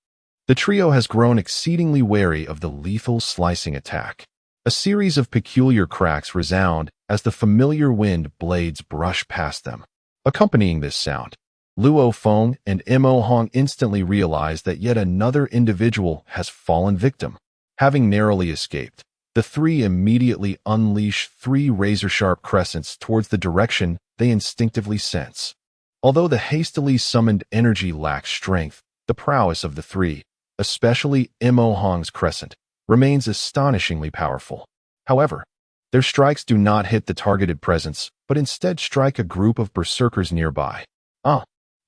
The trio has grown exceedingly wary of the lethal slicing attack. A series of peculiar cracks resound as the familiar wind blades brush past them. Accompanying this sound, Luo Feng and Mo Hong instantly realize that yet another individual has fallen victim. Having narrowly escaped, the 3 immediately unleash 3 razor-sharp crescents towards the direction they instinctively sense. Although the hastily summoned energy lacks strength, the prowess of the three, especially Mo Hong's crescent, remains astonishingly powerful. However, their strikes do not hit the targeted presence, but instead strike a group of berserkers nearby.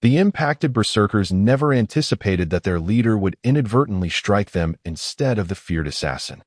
The impacted berserkers never anticipated that their leader would inadvertently strike them instead of the feared assassin,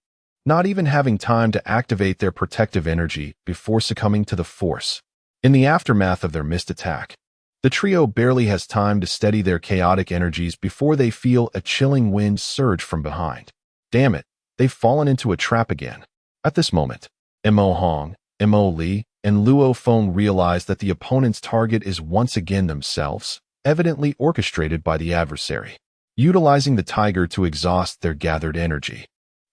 not even having time to activate their protective energy before succumbing to the force. In the aftermath of their missed attack, the trio barely has time to steady their chaotic energies before they feel a chilling wind surge from behind. Damn it, they've fallen into a trap again. At this moment, Mo Hong, Mo Li, and Luo Feng realize that the opponent's target is once again themselves, evidently orchestrated by the adversary, utilizing the tiger to exhaust their gathered energy.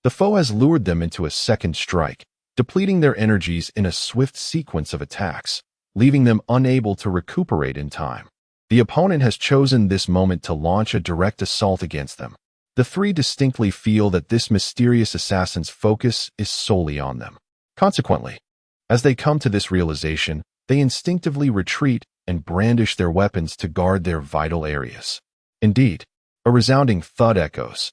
The foe has lured them into a second strike, depleting their energies in a swift sequence of attacks, leaving them unable to recuperate in time. The opponent has chosen this moment to launch a direct assault against them. The three distinctly feel that this mysterious assassin's focus is solely on them. Consequently, as they come to this realization, they instinctively retreat and brandish their weapons to guard their vital areas. Indeed, a resounding thud echoes.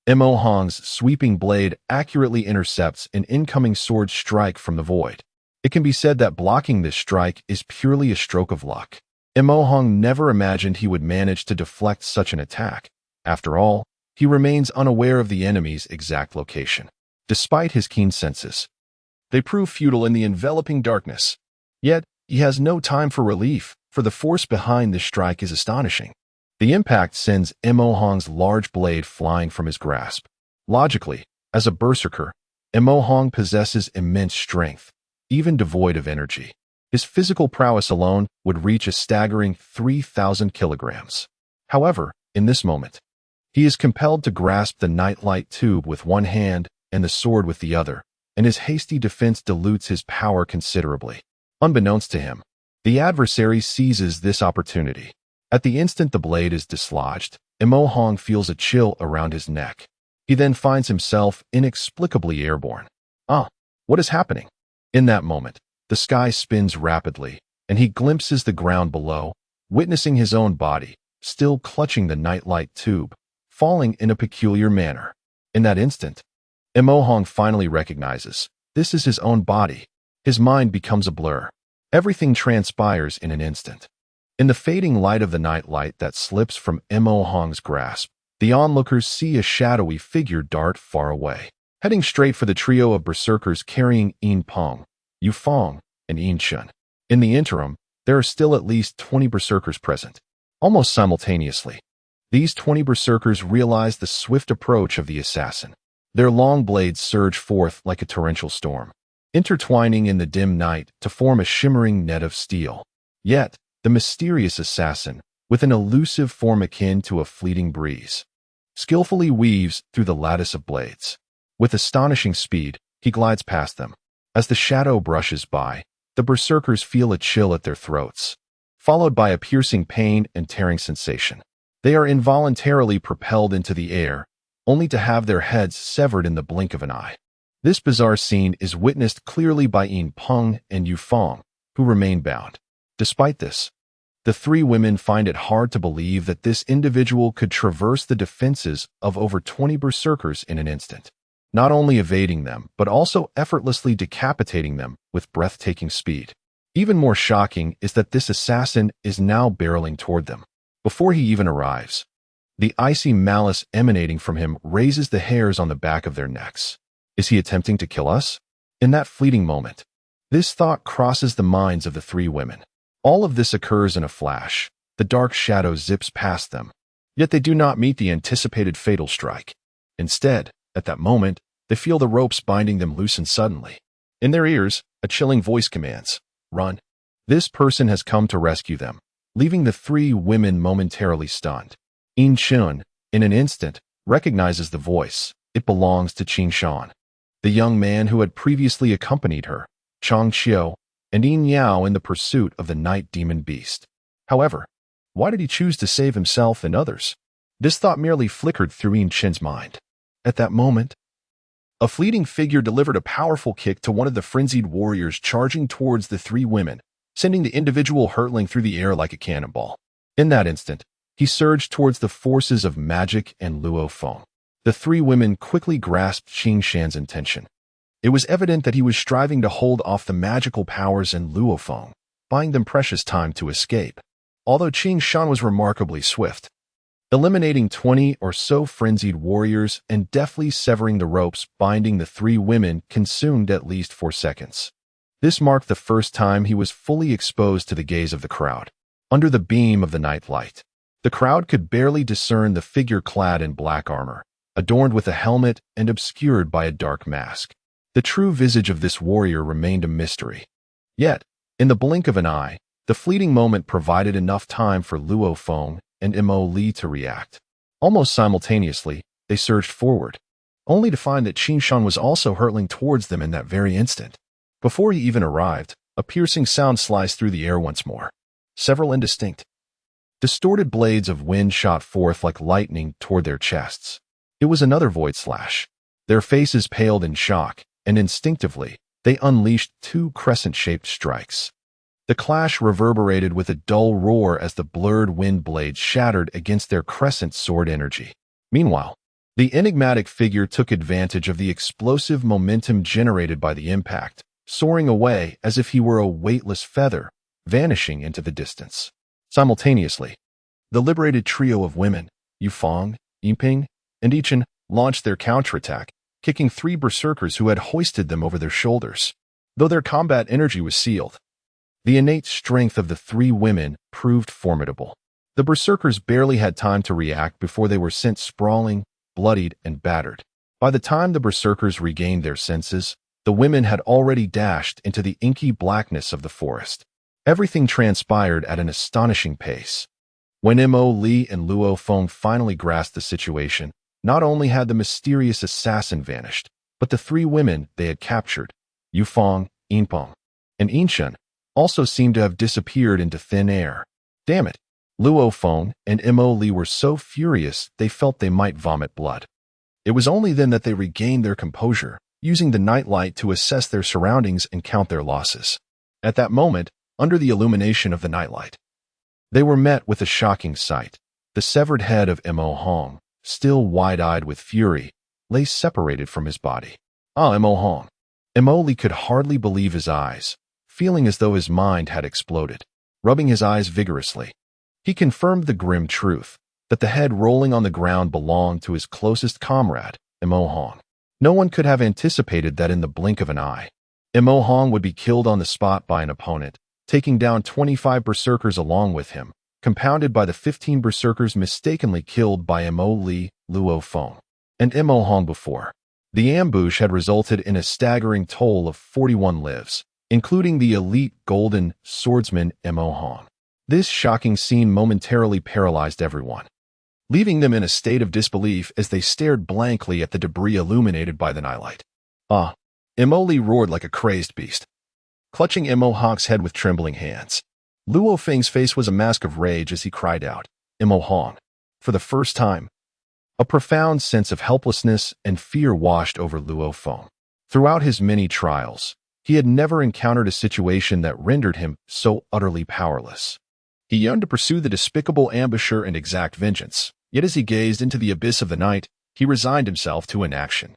Mo Hong's sweeping blade accurately intercepts an incoming sword strike from the void. It can be said that blocking this strike is purely a stroke of luck. Mo Hong never imagined he would manage to deflect such an attack. After all, he remains unaware of the enemy's exact location. Despite his keen senses, they prove futile in the enveloping darkness. Yet, he has no time for relief, for the force behind this strike is astonishing. The impact sends Mo Hong's large blade flying from his grasp. Logically, as a berserker, Mo Hong possesses immense strength, even devoid of energy. His physical prowess alone would reach a staggering 3,000 kilograms. However, in this moment, he is compelled to grasp the nightlight tube with one hand and the sword with the other, and his hasty defense dilutes his power considerably. Unbeknownst to him, the adversary seizes this opportunity. At the instant the blade is dislodged, Mo Hong feels a chill around his neck. He then finds himself inexplicably airborne. What is happening? In that moment, the sky spins rapidly, and he glimpses the ground below, witnessing his own body, still clutching the nightlight tube, falling in a peculiar manner. In that instant, Mo Hong finally recognizes this is his own body. His mind becomes a blur. Everything transpires in an instant. In the fading light of the nightlight that slips from Mo Hong's grasp, the onlookers see a shadowy figure dart far away, heading straight for the trio of berserkers carrying Yin Peng, Yu Feng, and Yin Chun. In the interim, there are still at least 20 berserkers present. Almost simultaneously, these 20 berserkers realize the swift approach of the assassin. Their long blades surge forth like a torrential storm, intertwining in the dim night to form a shimmering net of steel. Yet, the mysterious assassin, with an elusive form akin to a fleeting breeze, skillfully weaves through the lattice of blades. With astonishing speed, he glides past them. As the shadow brushes by, the berserkers feel a chill at their throats, followed by a piercing pain and tearing sensation. They are involuntarily propelled into the air, only to have their heads severed in the blink of an eye. This bizarre scene is witnessed clearly by Yin Peng and Yu Feng, who remain bound. Despite this, the three women find it hard to believe that this individual could traverse the defenses of over 20 berserkers in an instant, not only evading them, but also effortlessly decapitating them with breathtaking speed. Even more shocking is that this assassin is now barreling toward them. Before he even arrives, the icy malice emanating from him raises the hairs on the back of their necks. Is he attempting to kill us? In that fleeting moment, this thought crosses the minds of the three women. All of this occurs in a flash. The dark shadow zips past them, yet they do not meet the anticipated fatal strike. Instead, at that moment, they feel the ropes binding them loosen suddenly. In their ears, a chilling voice commands, "Run." This person has come to rescue them, leaving the three women momentarily stunned. Yin Chun, in an instant, recognizes the voice. It belongs to Qing Shan, the young man who had previously accompanied her, Chang Qiu, and Yin Yao in the pursuit of the night demon beast. However, why did he choose to save himself and others? This thought merely flickered through Yin Chin's mind. At that moment, a fleeting figure delivered a powerful kick to one of the frenzied warriors charging towards the three women, sending the individual hurtling through the air like a cannonball. In that instant, he surged towards the forces of magic and Luo Feng. The three women quickly grasped Qing Shan's intention. It was evident that he was striving to hold off the magical powers in Luo Feng, buying them precious time to escape. Although Qing Shan was remarkably swift, eliminating 20 or so frenzied warriors and deftly severing the ropes binding the three women consumed at least 4 seconds. This marked the first time he was fully exposed to the gaze of the crowd. Under the beam of the night light, the crowd could barely discern the figure clad in black armor, adorned with a helmet and obscured by a dark mask. The true visage of this warrior remained a mystery. Yet, in the blink of an eye, the fleeting moment provided enough time for Luo Feng and Mo Li to react. Almost simultaneously, they surged forward, only to find that Qing Shan was also hurtling towards them in that very instant. Before he even arrived, a piercing sound sliced through the air once more. Several indistinct, distorted blades of wind shot forth like lightning toward their chests. It was another void slash. Their faces paled in shock, and instinctively, they unleashed 2 crescent-shaped strikes. The clash reverberated with a dull roar as the blurred wind blades shattered against their crescent sword energy. Meanwhile, the enigmatic figure took advantage of the explosive momentum generated by the impact, soaring away as if he were a weightless feather, vanishing into the distance. Simultaneously, the liberated trio of women, Yu Feng, Yinping, and Yichen, launched their counterattack, kicking 3 berserkers who had hoisted them over their shoulders. Though their combat energy was sealed, the innate strength of the 3 women proved formidable. The berserkers barely had time to react before they were sent sprawling, bloodied, and battered. By the time the berserkers regained their senses, the women had already dashed into the inky blackness of the forest. Everything transpired at an astonishing pace. When Mo Li and Luo Feng finally grasped the situation, not only had the mysterious assassin vanished, but the 3 women they had captured, Yu Feng, Yinpeng, and Yinshen, also seemed to have disappeared into thin air. Damn it! Luo Feng and Mo Li were so furious they felt they might vomit blood. It was only then that they regained their composure, using the nightlight to assess their surroundings and count their losses. At that moment, under the illumination of the nightlight, they were met with a shocking sight. The severed head of Mo Hong, still wide-eyed with fury, lay separated from his body. Mo Hong. Mo Li could hardly believe his eyes, feeling as though his mind had exploded. Rubbing his eyes vigorously, he confirmed the grim truth, that the head rolling on the ground belonged to his closest comrade, Mo Hong. No one could have anticipated that in the blink of an eye, Mo Hong would be killed on the spot by an opponent, taking down 25 berserkers along with him, compounded by the 15 berserkers mistakenly killed by Mo Li, Luo Feng, and Mo Hong before. The ambush had resulted in a staggering toll of 41 lives, including the elite golden swordsman Mo Hong. This shocking scene momentarily paralyzed everyone, leaving them in a state of disbelief as they stared blankly at the debris illuminated by the nightlight. Mo Li roared like a crazed beast, clutching Mo Hong's head with trembling hands. Luo Feng's face was a mask of rage as he cried out, Mo Hong. For the first time, a profound sense of helplessness and fear washed over Luo Feng. Throughout his many trials, he had never encountered a situation that rendered him so utterly powerless. He yearned to pursue the despicable ambusher and exact vengeance, yet as he gazed into the abyss of the night, he resigned himself to inaction.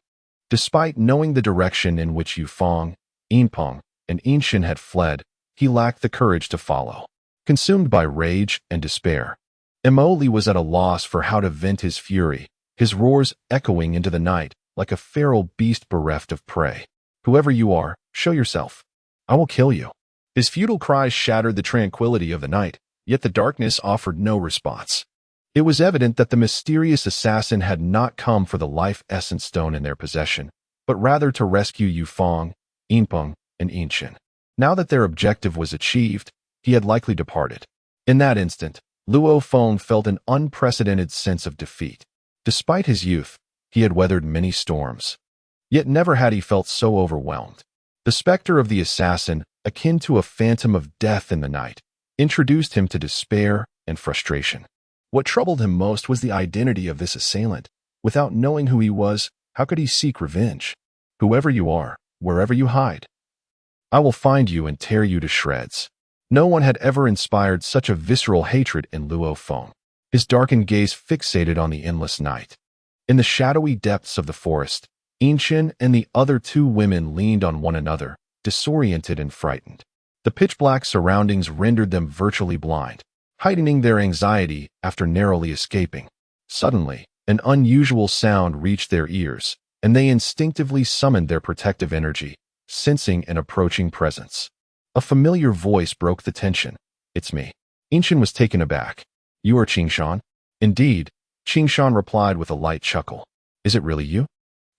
Despite knowing the direction in which Yu Feng, Yinpeng, and Yinshen had fled, he lacked the courage to follow. Consumed by rage and despair, Mo Li was at a loss for how to vent his fury, his roars echoing into the night like a feral beast bereft of prey. Whoever you are, show yourself. I will kill you. His futile cries shattered the tranquility of the night, yet the darkness offered no response. It was evident that the mysterious assassin had not come for the life essence stone in their possession, but rather to rescue Yu Feng, Yinpeng, and Yinshen. Now that their objective was achieved, he had likely departed. In that instant, Luo Feng felt an unprecedented sense of defeat. Despite his youth, he had weathered many storms. Yet never had he felt so overwhelmed. The specter of the assassin, akin to a phantom of death in the night, introduced him to despair and frustration. What troubled him most was the identity of this assailant. Without knowing who he was, how could he seek revenge? Whoever you are, wherever you hide, I will find you and tear you to shreds. No one had ever inspired such a visceral hatred in Luo Feng, his darkened gaze fixated on the endless night. In the shadowy depths of the forest, Yinshin and the other two women leaned on one another, disoriented and frightened. The pitch-black surroundings rendered them virtually blind, heightening their anxiety after narrowly escaping. Suddenly, an unusual sound reached their ears, and they instinctively summoned their protective energy, sensing an approaching presence. A familiar voice broke the tension. "It's me." Yinshin was taken aback. "You are Qingshan?" "Indeed," Qingshan replied with a light chuckle. "Is it really you?"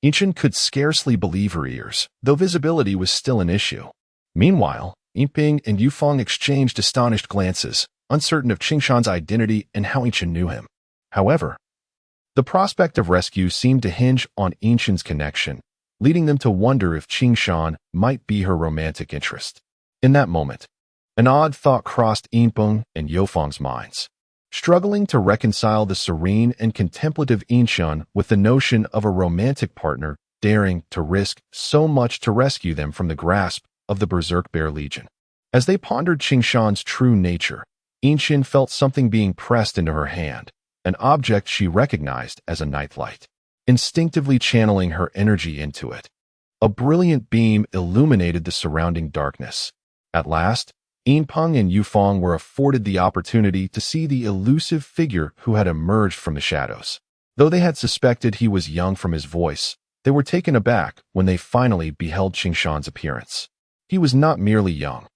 Yinshin could scarcely believe her ears, though visibility was still an issue. Meanwhile, Yinping and Yufeng exchanged astonished glances, uncertain of Qingshan's identity and how Yinshin knew him. However, the prospect of rescue seemed to hinge on Yinshin's connection, leading them to wonder if Qingshan might be her romantic interest. In that moment, an odd thought crossed Yinpeng and Yufeng's minds. Struggling to reconcile the serene and contemplative Yinshan with the notion of a romantic partner daring to risk so much to rescue them from the grasp of the Berserk Bear Legion. As they pondered Qingshan's true nature, Yinshin felt something being pressed into her hand, an object she recognized as a nightlight. Instinctively channeling her energy into it, a brilliant beam illuminated the surrounding darkness. At last, Yinpeng and Yufeng were afforded the opportunity to see the elusive figure who had emerged from the shadows. Though they had suspected he was young from his voice, they were taken aback when they finally beheld Qingshan's appearance. He was not merely young.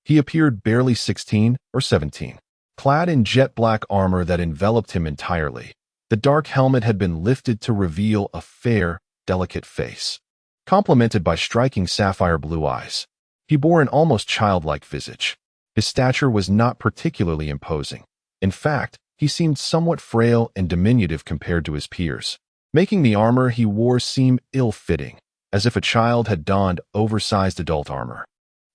He appeared barely 16 or 17. Clad in jet-black armor that enveloped him entirely, the dark helmet had been lifted to reveal a fair, delicate face. Complemented by striking sapphire blue eyes, he bore an almost childlike visage. His stature was not particularly imposing. In fact, he seemed somewhat frail and diminutive compared to his peers, making the armor he wore seem ill-fitting, as if a child had donned oversized adult armor.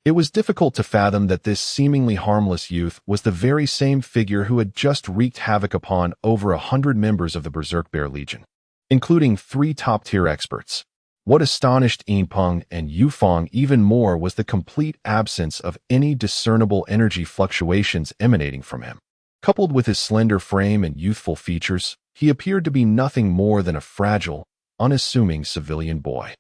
It was difficult to fathom that this seemingly harmless youth was the very same figure who had just wreaked havoc upon over 100 members of the Berserk Bear Legion, including 3 top-tier experts. What astonished Yinpeng and Yufeng even more was the complete absence of any discernible energy fluctuations emanating from him. Coupled with his slender frame and youthful features, he appeared to be nothing more than a fragile, unassuming civilian boy.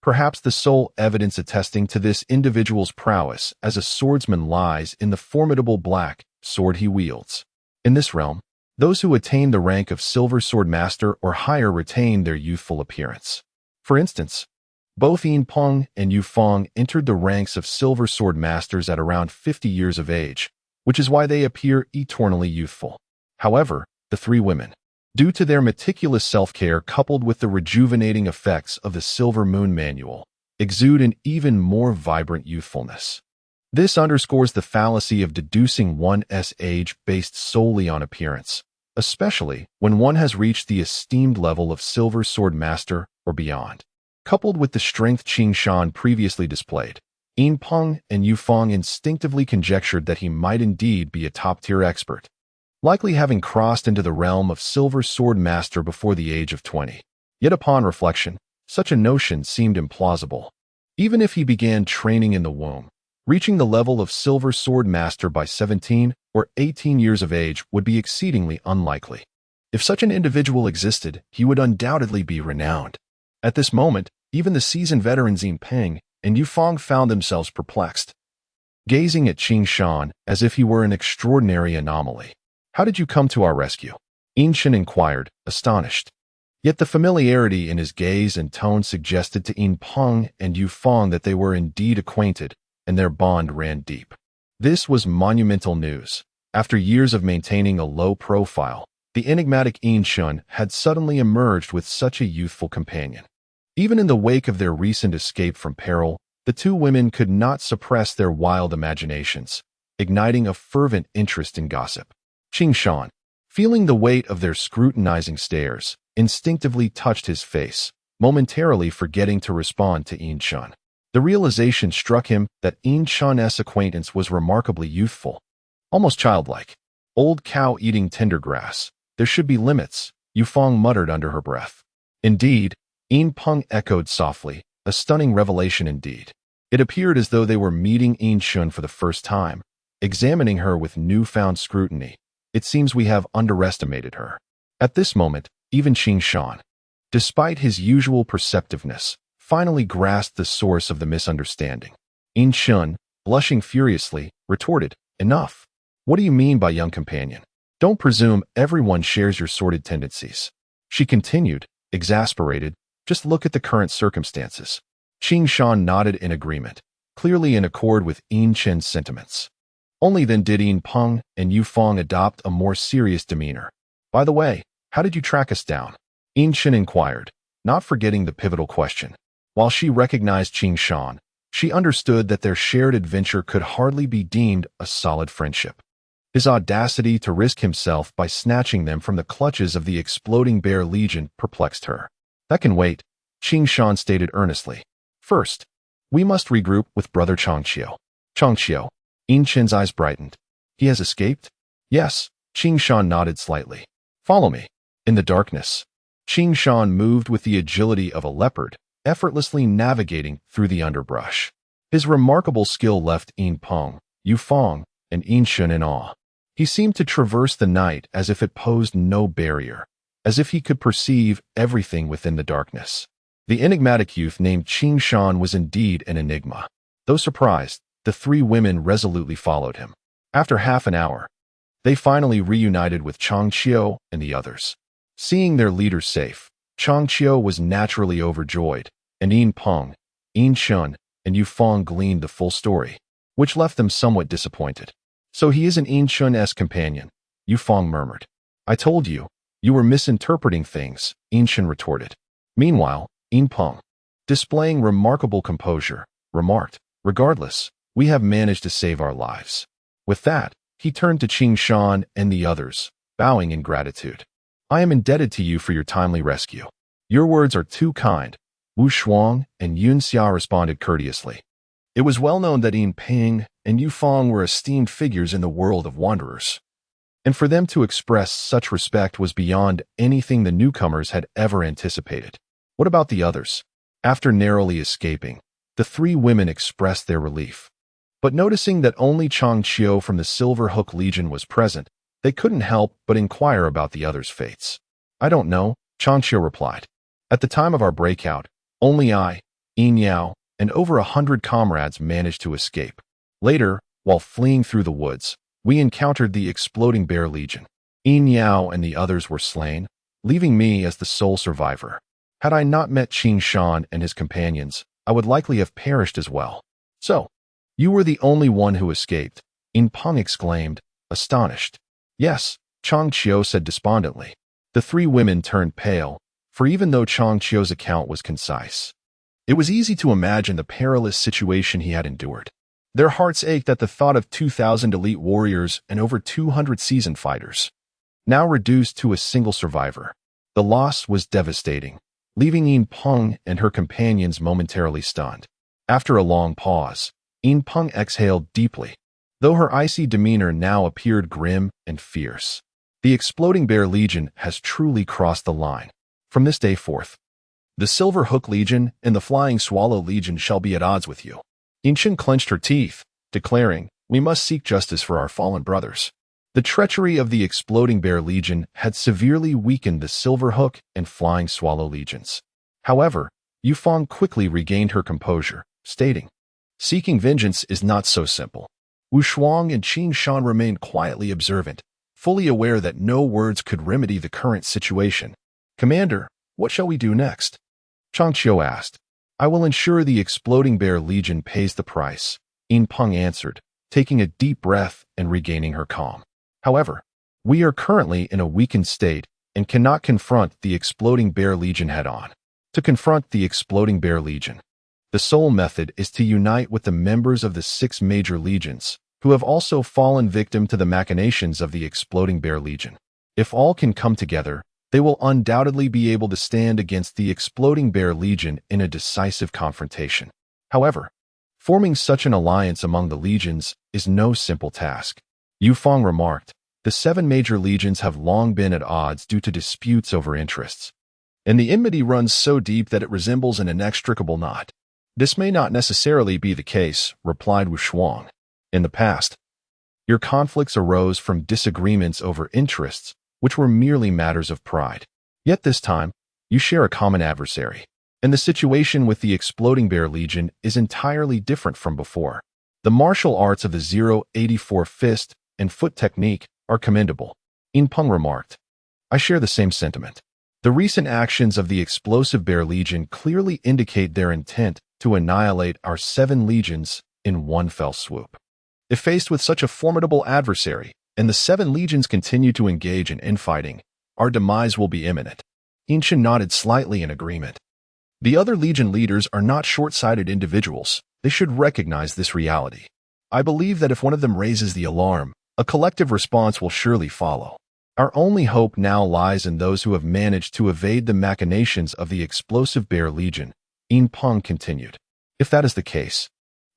Perhaps the sole evidence attesting to this individual's prowess as a swordsman lies in the formidable black sword he wields. In this realm, those who attain the rank of Silver Sword Master or higher retain their youthful appearance. For instance, both Yinpeng and Yufeng entered the ranks of Silver Sword Masters at around 50 years of age, which is why they appear eternally youthful. However, the 3 women, due to their meticulous self-care coupled with the rejuvenating effects of the Silver Moon Manual, exude an even more vibrant youthfulness. This underscores the fallacy of deducing one's age based solely on appearance, especially when one has reached the esteemed level of Silver Sword Master or beyond. Coupled with the strength Qingshan previously displayed, Yinpeng and Yufeng instinctively conjectured that he might indeed be a top-tier expert, likely having crossed into the realm of Silver Sword Master before the age of 20. Yet upon reflection, such a notion seemed implausible. Even if he began training in the womb, reaching the level of Silver Sword Master by 17 or 18 years of age would be exceedingly unlikely. If such an individual existed, he would undoubtedly be renowned. At this moment, even the seasoned veterans Yinpeng and Yufeng found themselves perplexed, gazing at Qingshan as if he were an extraordinary anomaly. "How did you come to our rescue?" Yinshin inquired, astonished. Yet the familiarity in his gaze and tone suggested to Yinpeng and Yufeng that they were indeed acquainted, and their bond ran deep. This was monumental news. After years of maintaining a low profile, the enigmatic Yinshin had suddenly emerged with such a youthful companion. Even in the wake of their recent escape from peril, the 2 women could not suppress their wild imaginations, igniting a fervent interest in gossip. Qingshan, feeling the weight of their scrutinizing stares, instinctively touched his face, momentarily forgetting to respond to Yinshin. The realization struck him that Yinshan's acquaintance was remarkably youthful, almost childlike. "Old cow eating tender grass. There should be limits," Yufeng muttered under her breath. Indeed, Yinpeng echoed softly, a stunning revelation indeed. It appeared as though they were meeting Yinshin for the first time, examining her with newfound scrutiny. It seems we have underestimated her. At this moment, even Qing Shan, despite his usual perceptiveness, finally grasped the source of the misunderstanding. Yin Shun, blushing furiously, retorted, "Enough. What do you mean by young companion? Don't presume everyone shares your sordid tendencies." She continued, exasperated, "Just look at the current circumstances." Qing Shan nodded in agreement, clearly in accord with Yin Chen's sentiments. Only then did Yin Peng and Yu Feng adopt a more serious demeanor. "By the way, how did you track us down?" Yin Chen inquired, not forgetting the pivotal question. While she recognized Qing Shan, she understood that their shared adventure could hardly be deemed a solid friendship. His audacity to risk himself by snatching them from the clutches of the exploding bear legion perplexed her. "That can wait," Qing Shan stated earnestly. "First, we must regroup with brother Changqiu." "Changqiu?" Yin Chen's eyes brightened. "He has escaped?" "Yes," Qing Shan nodded slightly. "Follow me." In the darkness, Qing Shan moved with the agility of a leopard, effortlessly navigating through the underbrush. His remarkable skill left Yin Peng, Yu Feng, and Yin Shun in awe. He seemed to traverse the night as if it posed no barrier, as if he could perceive everything within the darkness. The enigmatic youth named Qing Shan was indeed an enigma. Though surprised, the three women resolutely followed him. After half an hour, they finally reunited with Changqiu and the others. Seeing their leader safe, Changqiu was naturally overjoyed, and Yin Peng, Yin Shun, and Yu Feng gleaned the full story, which left them somewhat disappointed. "So he isn't Yin Shun's companion," Yu Feng murmured. "I told you, you were misinterpreting things," Yin Shun retorted. Meanwhile, Yin Peng, displaying remarkable composure, remarked, "Regardless, we have managed to save our lives." With that, he turned to Qing Shan and the others, bowing in gratitude. "I am indebted to you for your timely rescue." "Your words are too kind," Wu Shuang and Yun Xia responded courteously. It was well known that Yin Peng and Yu Feng were esteemed figures in the world of wanderers, and for them to express such respect was beyond anything the newcomers had ever anticipated. What about the others? After narrowly escaping, the three women expressed their relief. But noticing that only Changqiu from the Silver Hook Legion was present, they couldn't help but inquire about the others' fates. "I don't know," Changqiu replied. "At the time of our breakout, only I, Yin Yao, and over 100 comrades managed to escape. Later, while fleeing through the woods, we encountered the exploding bear legion. Yin Yao and the others were slain, leaving me as the sole survivor. Had I not met Qing Shan and his companions, I would likely have perished as well." "So, you were the only one who escaped," Yin Peng exclaimed, astonished. "Yes," Changqiu said despondently. The three women turned pale, for even though Changqiu's account was concise, it was easy to imagine the perilous situation he had endured. Their hearts ached at the thought of 2,000 elite warriors and over 200 seasoned fighters, now reduced to a single survivor. The loss was devastating, leaving Yin Peng and her companions momentarily stunned. After a long pause, Yin Peng exhaled deeply, though her icy demeanor now appeared grim and fierce. "The exploding bear legion has truly crossed the line. From this day forth, the Silver Hook Legion and the Flying Swallow Legion shall be at odds with you." Yin Chen clenched her teeth, declaring, "We must seek justice for our fallen brothers." The treachery of the Exploding Bear Legion had severely weakened the Silver Hook and Flying Swallow Legions. However, Yu Feng quickly regained her composure, stating, "Seeking vengeance is not so simple." Wu Shuang and Qing Shan remained quietly observant, fully aware that no words could remedy the current situation. "Commander, what shall we do next?" Changqiu asked. "I will ensure the Exploding Bear Legion pays the price," Yin Peng answered, taking a deep breath and regaining her calm. "However, we are currently in a weakened state and cannot confront the Exploding Bear Legion head-on. To confront the Exploding Bear Legion, the sole method is to unite with the members of the 6 major legions, who have also fallen victim to the machinations of the Exploding Bear Legion. If all can come together, they will undoubtedly be able to stand against the Exploding Bear Legion in a decisive confrontation. However, forming such an alliance among the legions is no simple task." Yu Feng remarked, "The 7 major legions have long been at odds due to disputes over interests, and the enmity runs so deep that it resembles an inextricable knot." "This may not necessarily be the case," replied Wu Shuang. "In the past, Your conflicts arose from disagreements over interests, which were merely matters of pride. Yet this time, you share a common adversary. And the situation with the Exploding Bear Legion is entirely different from before. The martial arts of the 084 fist and foot technique are commendable, Yin Peng remarked. I share the same sentiment. The recent actions of the Explosive Bear Legion clearly indicate their intent to annihilate our 7 legions in one fell swoop. If faced with such a formidable adversary, and the 7 legions continue to engage in infighting, our demise will be imminent. Yin nodded slightly in agreement. The other legion leaders are not short-sighted individuals. They should recognize this reality. I believe that if one of them raises the alarm, a collective response will surely follow. Our only hope now lies in those who have managed to evade the machinations of the Explosive Bear Legion, Yin Peng continued. If that is the case,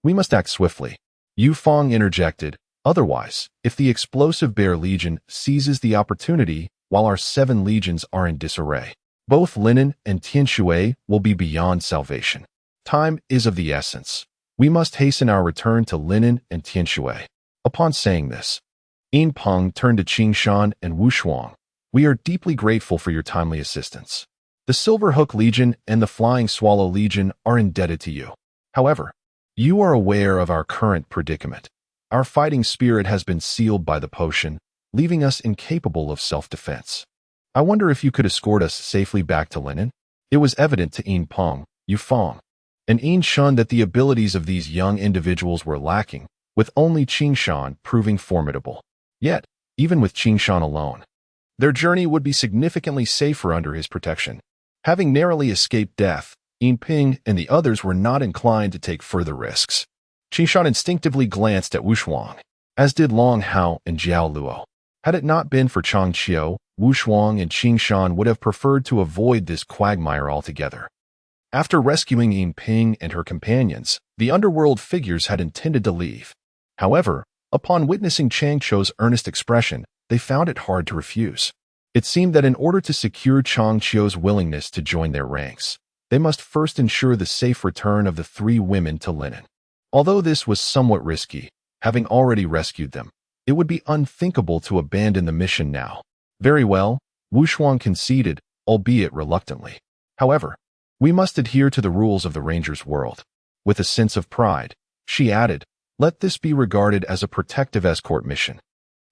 we must act swiftly. Yu Feng interjected. Otherwise, if the Explosive Bear Legion seizes the opportunity while our 7 legions are in disarray, both Linen and Tianshui will be beyond salvation. Time is of the essence. We must hasten our return to Linen and Tianshui. Upon saying this, Yin Peng turned to Qing Shan and Wu Shuang. We are deeply grateful for your timely assistance. The Silver Hook Legion and the Flying Swallow Legion are indebted to you. However, you are aware of our current predicament. Our fighting spirit has been sealed by the potion, leaving us incapable of self-defense. I wonder if you could escort us safely back to Linen? It was evident to Yin Peng, Yu Feng, and Yin Shun that the abilities of these young individuals were lacking, with only Qing Shan proving formidable. Yet, even with Qing Shan alone, their journey would be significantly safer under his protection. Having narrowly escaped death, Yin Ping and the others were not inclined to take further risks. Qing Shan instinctively glanced at Wu Shuang, as did Long Hao and Jiao Luo. Had it not been for Chang Qiu, Wu Shuang and Qing Shan would have preferred to avoid this quagmire altogether. After rescuing Yin Ping and her companions, the underworld figures had intended to leave. However, upon witnessing Chang Qiu's earnest expression, they found it hard to refuse. It seemed that in order to secure Chang Qiu's willingness to join their ranks, they must first ensure the safe return of the 3 women to Linen. Although this was somewhat risky, having already rescued them, it would be unthinkable to abandon the mission now. Very well, Wu Shuang conceded, albeit reluctantly. However, we must adhere to the rules of the Ranger's world. With a sense of pride, she added, let this be regarded as a protective escort mission.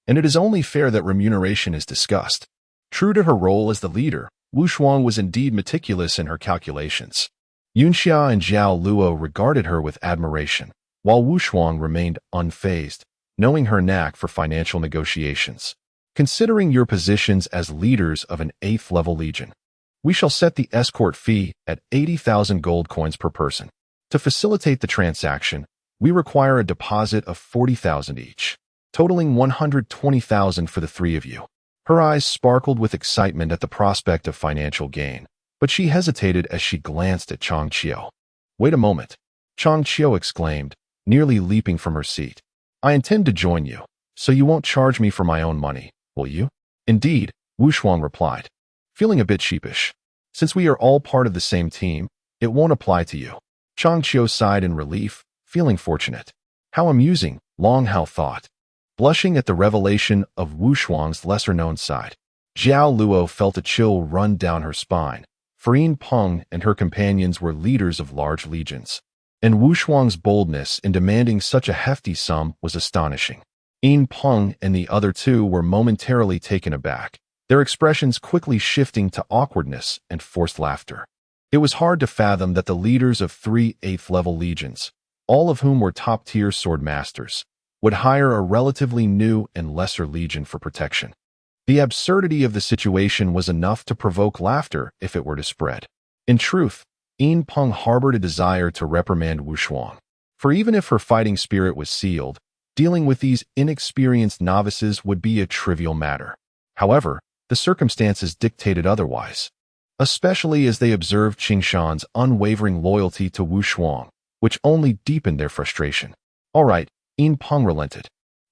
And it is only fair that remuneration is discussed. True to her role as the leader, Wu Shuang was indeed meticulous in her calculations. Yunxia and Jiao Luo regarded her with admiration, while Wu Shuang remained unfazed, knowing her knack for financial negotiations. Considering your positions as leaders of an 8th-level legion, we shall set the escort fee at 80,000 gold coins per person. To facilitate the transaction, we require a deposit of 40,000 each, totaling 120,000 for the 3 of you. Her eyes sparkled with excitement at the prospect of financial gain, but she hesitated as she glanced at Chang Qiu. Wait a moment, Chang Qiu exclaimed, nearly leaping from her seat. I intend to join you, so you won't charge me for my own money, will you? Indeed, Wu Shuang replied, feeling a bit sheepish. Since we are all part of the same team, it won't apply to you. Chang Qiu sighed in relief, feeling fortunate. How amusing, Long Hao thought, blushing at the revelation of Wu Shuang's lesser-known side. Jiao Luo felt a chill run down her spine, for Yin Peng and her companions were leaders of large legions, and Wu Shuang's boldness in demanding such a hefty sum was astonishing. Yin Peng and the other 2 were momentarily taken aback, their expressions quickly shifting to awkwardness and forced laughter. It was hard to fathom that the leaders of 3 8th-level legions, all of whom were top-tier sword masters, would hire a relatively new and lesser legion for protection. The absurdity of the situation was enough to provoke laughter if it were to spread. In truth, Yin Peng harbored a desire to reprimand Wu Shuang, for even if her fighting spirit was sealed, dealing with these inexperienced novices would be a trivial matter. However, the circumstances dictated otherwise, especially as they observed Qing Shan's unwavering loyalty to Wu Shuang, which only deepened their frustration. All right, Yin Peng relented.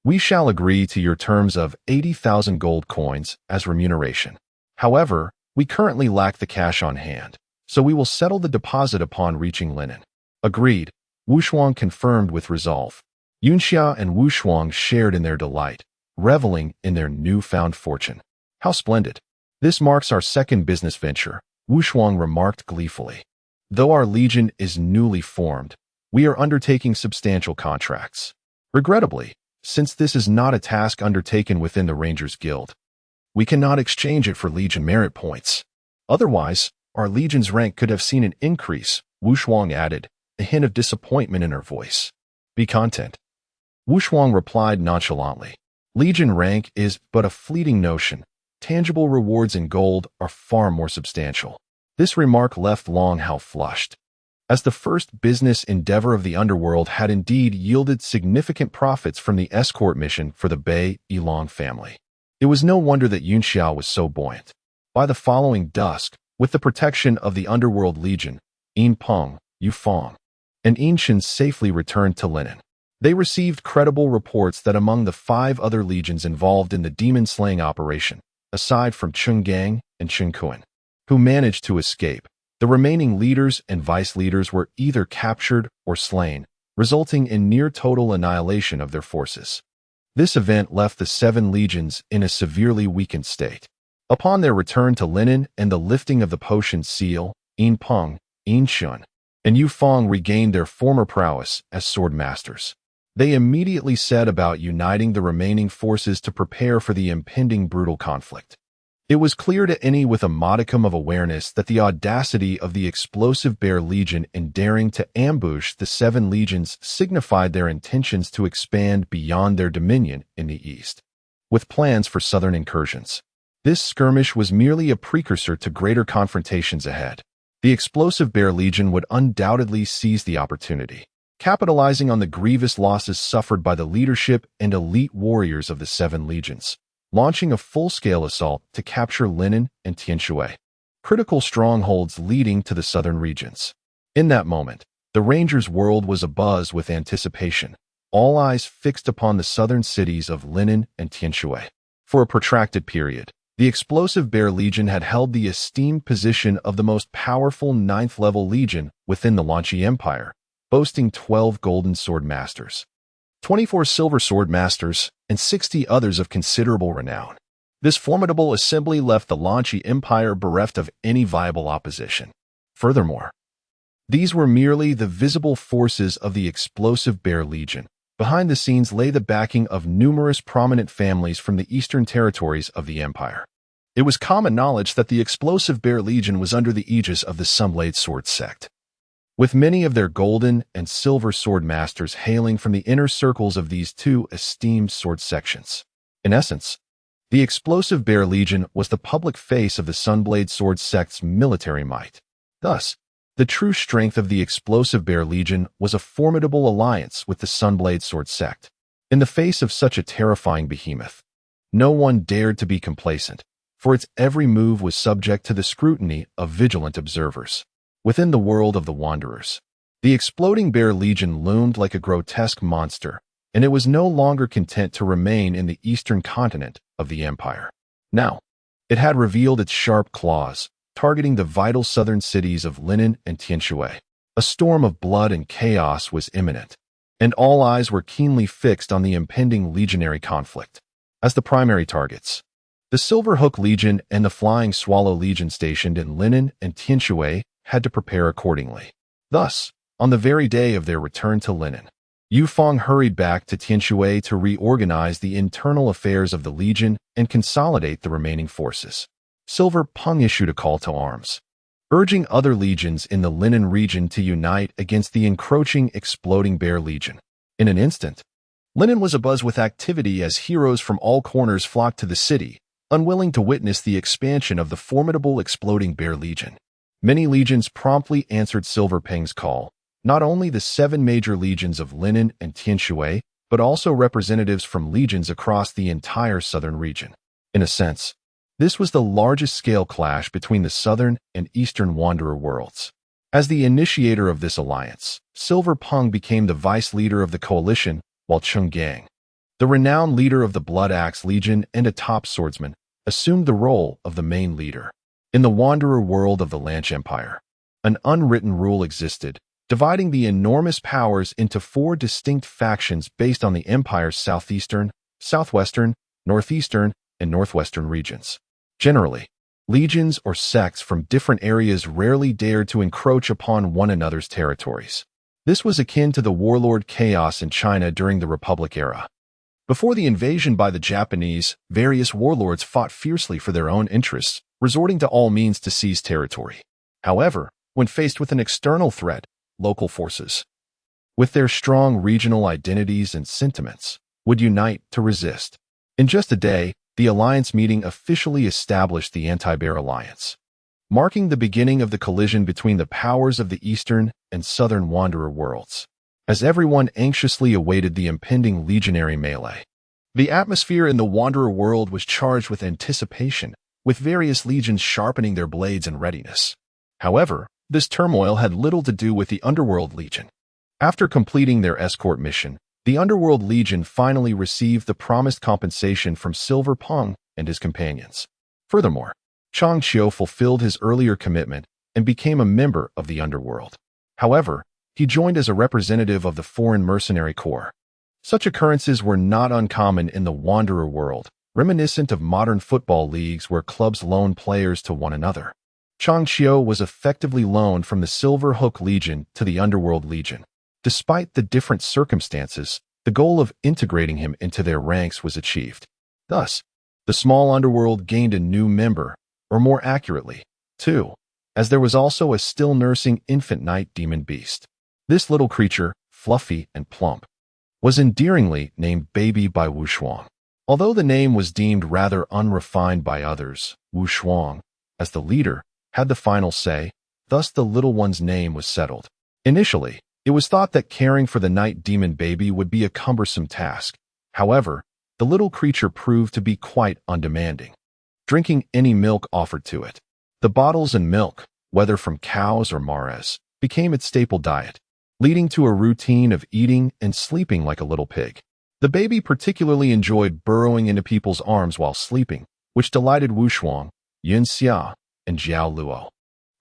We shall agree to your terms of 80,000 gold coins as remuneration. However, we currently lack the cash on hand, so we will settle the deposit upon reaching Linen. Agreed, Wu Shuang confirmed with resolve. Yunxia and Wu Shuang shared in their delight, reveling in their newfound fortune. How splendid! This marks our second business venture, Wu Shuang remarked gleefully. Though our legion is newly formed, we are undertaking substantial contracts. Regrettably, since this is not a task undertaken within the Rangers Guild, we cannot exchange it for legion merit points. Otherwise, our legion's rank could have seen an increase, Wu Shuang added, a hint of disappointment in her voice. Be content. Wu Shuang replied nonchalantly. Legion rank is but a fleeting notion. Tangible rewards in gold are far more substantial. This remark left Long Hao flushed. As the first business endeavor of the underworld had indeed yielded significant profits from the escort mission for the Bei Yilong family, it was no wonder that Yun Xiao was so buoyant. By the following dusk, with the protection of the underworld legion, Yin Peng, Yu Feng, and Yin Shen safely returned to Linen. They received credible reports that among the 5 other legions involved in the demon-slaying operation, aside from Cheng Gang and Chen Kuan, who managed to escape, the remaining leaders and vice-leaders were either captured or slain, resulting in near-total annihilation of their forces. This event left the 7 legions in a severely weakened state. Upon their return to Linen and the lifting of the potion seal, Yin Peng, Yin Shun, and Yu Feng regained their former prowess as sword masters. They immediately set about uniting the remaining forces to prepare for the impending brutal conflict. It was clear to any with a modicum of awareness that the audacity of the explosive Bear Legion in daring to ambush the 7 legions signified their intentions to expand beyond their dominion in the east, with plans for southern incursions. This skirmish was merely a precursor to greater confrontations ahead. The explosive Bear Legion would undoubtedly seize the opportunity, capitalizing on the grievous losses suffered by the leadership and elite warriors of the 7 legions, launching a full-scale assault to capture Linen and Tianshui, critical strongholds leading to the southern regions. In that moment, the Rangers' world was abuzz with anticipation, all eyes fixed upon the southern cities of Linen and Tianshui. For a protracted period, the explosive Bear Legion had held the esteemed position of the most powerful 9th-level legion within the Lanchi Empire, boasting 12 golden sword masters, 24 silver sword masters, and 60 others of considerable renown. This formidable assembly left the Lanchi Empire bereft of any viable opposition. Furthermore, these were merely the visible forces of the explosive Bear Legion. Behind the scenes lay the backing of numerous prominent families from the eastern territories of the empire. It was common knowledge that the explosive Bear Legion was under the aegis of the Sunblade Sword sect, with many of their golden and silver sword masters hailing from the inner circles of these 2 esteemed sword sections. In essence, the explosive Bear Legion was the public face of the Sunblade Sword sect's military might. Thus, the true strength of the explosive Bear Legion was a formidable alliance with the Sunblade Sword sect. In the face of such a terrifying behemoth, no one dared to be complacent, for its every move was subject to the scrutiny of vigilant observers. Within the world of the Wanderers, the exploding Bear Legion loomed like a grotesque monster, and it was no longer content to remain in the eastern continent of the empire. Now, it had revealed its sharp claws, targeting the vital southern cities of Linen and Tianshui. A storm of blood and chaos was imminent, and all eyes were keenly fixed on the impending legionary conflict. As the primary targets, the Silverhook Legion and the Flying Swallow Legion stationed in Linen and Tianshui had to prepare accordingly. Thus, on the very day of their return to Linen, Yu Feng hurried back to Tianshui to reorganize the internal affairs of the Legion and consolidate the remaining forces. Silver Peng issued a call to arms, urging other legions in the Linen region to unite against the encroaching Exploding Bear Legion. In an instant, Linen was abuzz with activity as heroes from all corners flocked to the city, unwilling to witness the expansion of the formidable Exploding Bear Legion. Many legions promptly answered Silver Peng's call, not only the 7 major legions of Linen and Tianshui, but also representatives from legions across the entire southern region. In a sense, this was the largest-scale clash between the southern and eastern Wanderer worlds. As the initiator of this alliance, Silver Peng became the vice-leader of the coalition, while Cheng Gang, the renowned leader of the Blood Axe Legion and a top swordsman, assumed the role of the main leader. In the Wanderer world of the Lanch Empire, an unwritten rule existed: dividing the enormous powers into four distinct factions based on the empire's southeastern, southwestern, northeastern, and northwestern regions. Generally, legions or sects from different areas rarely dared to encroach upon one another's territories. This was akin to the warlord chaos in China during the Republic era. Before the invasion by the Japanese, various warlords fought fiercely for their own interests, resorting to all means to seize territory. However, when faced with an external threat, local forces, with their strong regional identities and sentiments, would unite to resist. In just a day, the alliance meeting officially established the Anti-Bear Alliance, marking the beginning of the collision between the powers of the Eastern and Southern Wanderer worlds. As everyone anxiously awaited the impending legionary melee, the atmosphere in the Wanderer world was charged with anticipation, with various legions sharpening their blades in readiness. However, this turmoil had little to do with the Underworld Legion. After completing their escort mission, the Underworld Legion finally received the promised compensation from Silver Peng and his companions. Furthermore, Chang Qiu fulfilled his earlier commitment and became a member of the Underworld. However, he joined as a representative of the Foreign Mercenary Corps. Such occurrences were not uncommon in the Wanderer world, reminiscent of modern football leagues where clubs loan players to one another. Chang Qiu was effectively loaned from the Silver Hook Legion to the Underworld Legion. Despite the different circumstances, the goal of integrating him into their ranks was achieved. Thus, the small underworld gained a new member, or more accurately, two, as there was also a still nursing infant night demon beast. This little creature, fluffy and plump, was endearingly named Baby by Wu Shuang. Although the name was deemed rather unrefined by others, Wu Shuang, as the leader, had the final say, thus the little one's name was settled. Initially, it was thought that caring for the night demon baby would be a cumbersome task. However, the little creature proved to be quite undemanding, drinking any milk offered to it. The bottles and milk, whether from cows or mares, became its staple diet, leading to a routine of eating and sleeping like a little pig. The baby particularly enjoyed burrowing into people's arms while sleeping, which delighted Wu Shuang, Yun Xia, and Jiao Luo,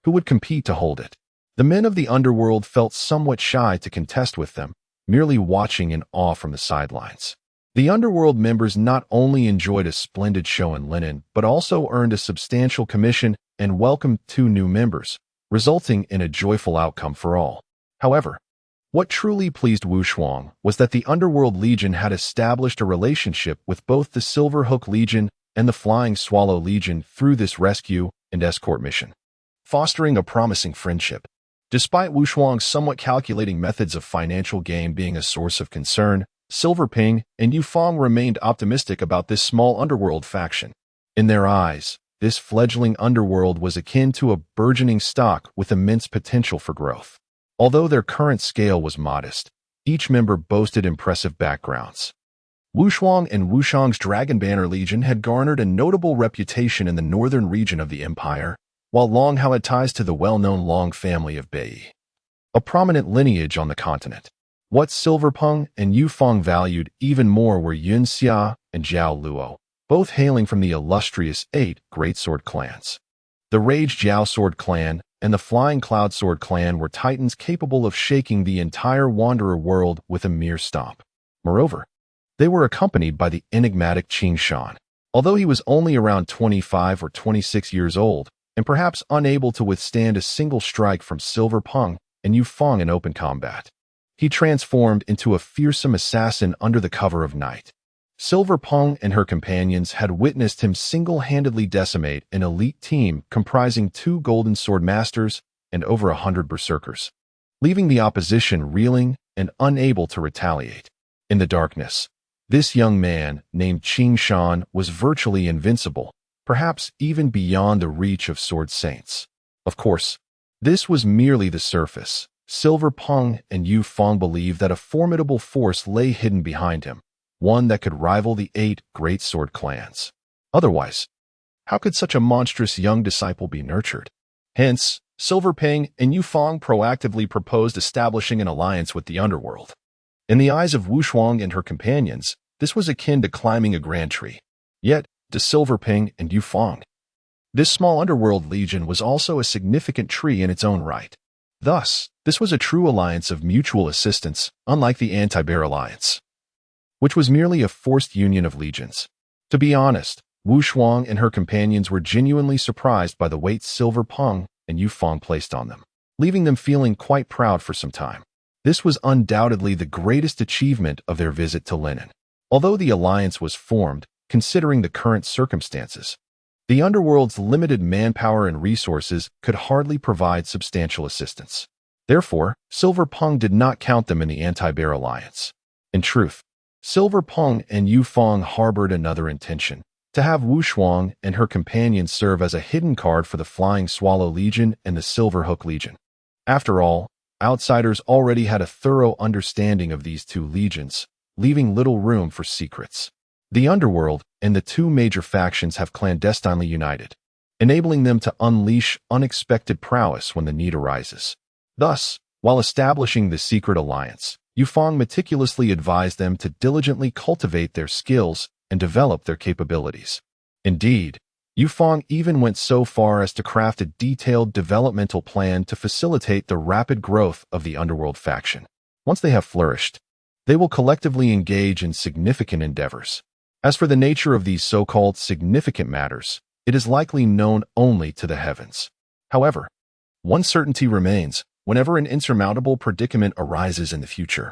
who would compete to hold it. The men of the underworld felt somewhat shy to contest with them, merely watching in awe from the sidelines. The underworld members not only enjoyed a splendid show in linen, but also earned a substantial commission and welcomed 2 new members, resulting in a joyful outcome for all. However, what truly pleased Wu Shuang was that the Underworld Legion had established a relationship with both the Silver Hook Legion and the Flying Swallow Legion through this rescue and escort mission, fostering a promising friendship. Despite Wu Shuang's somewhat calculating methods of financial gain being a source of concern, Silver Ping and Yu Fang remained optimistic about this small underworld faction. In their eyes, this fledgling underworld was akin to a burgeoning stock with immense potential for growth. Although their current scale was modest, each member boasted impressive backgrounds. Wu Shuang and Wu Shang's Dragon Banner Legion had garnered a notable reputation in the northern region of the empire, while Long Hao had ties to the well-known Long family of Bei, a prominent lineage on the continent. What Silver Peng and Yu Fang valued even more were Yun Xia and Jiao Luo, both hailing from the illustrious 8 Great Sword clans. The Rage Jiao Sword clan and the Flying Cloud Sword clan were titans capable of shaking the entire Wanderer world with a mere stomp. Moreover, they were accompanied by the enigmatic Qing Shan. Although he was only around 25 or 26 years old, and perhaps unable to withstand a single strike from Silver Peng and Yu Fang in open combat, he transformed into a fearsome assassin under the cover of night. Silver Peng and her companions had witnessed him single-handedly decimate an elite team comprising 2 Golden Sword Masters and over 100 Berserkers, leaving the opposition reeling and unable to retaliate. In the darkness, this young man, named Qing Shan, was virtually invincible, perhaps even beyond the reach of Sword Saints. Of course, this was merely the surface. Silver Peng and Yu Fang believed that a formidable force lay hidden behind him, one that could rival the 8 Great Sword clans. Otherwise, how could such a monstrous young disciple be nurtured? Hence, Silver Peng and Yu Fang proactively proposed establishing an alliance with the underworld. In the eyes of Wu Shuang and her companions, this was akin to climbing a grand tree. Yet, to Silver Peng and Yu Fang, this small underworld legion was also a significant tree in its own right. Thus, this was a true alliance of mutual assistance, unlike the anti-bear alliance, which was merely a forced union of legions. To be honest, Wu Shuang and her companions were genuinely surprised by the weight Silver Peng and Yu Fang placed on them, leaving them feeling quite proud for some time. This was undoubtedly the greatest achievement of their visit to Linen. Although the alliance was formed, considering the current circumstances, the underworld's limited manpower and resources could hardly provide substantial assistance. Therefore, Silver Peng did not count them in the anti-bear alliance. In truth, Silver Peng and Yu Fang harbored another intention: to have Wu Shuang and her companions serve as a hidden card for the Flying Swallow Legion and the Silver Hook Legion. After all, outsiders already had a thorough understanding of these two legions, leaving little room for secrets. The underworld and the two major factions have clandestinely united, enabling them to unleash unexpected prowess when the need arises. Thus, while establishing the secret alliance, Yu Fang meticulously advised them to diligently cultivate their skills and develop their capabilities. Indeed, Yu Fang even went so far as to craft a detailed developmental plan to facilitate the rapid growth of the underworld faction. Once they have flourished, they will collectively engage in significant endeavors. As for the nature of these so-called significant matters, it is likely known only to the heavens. However, one certainty remains: whenever an insurmountable predicament arises in the future,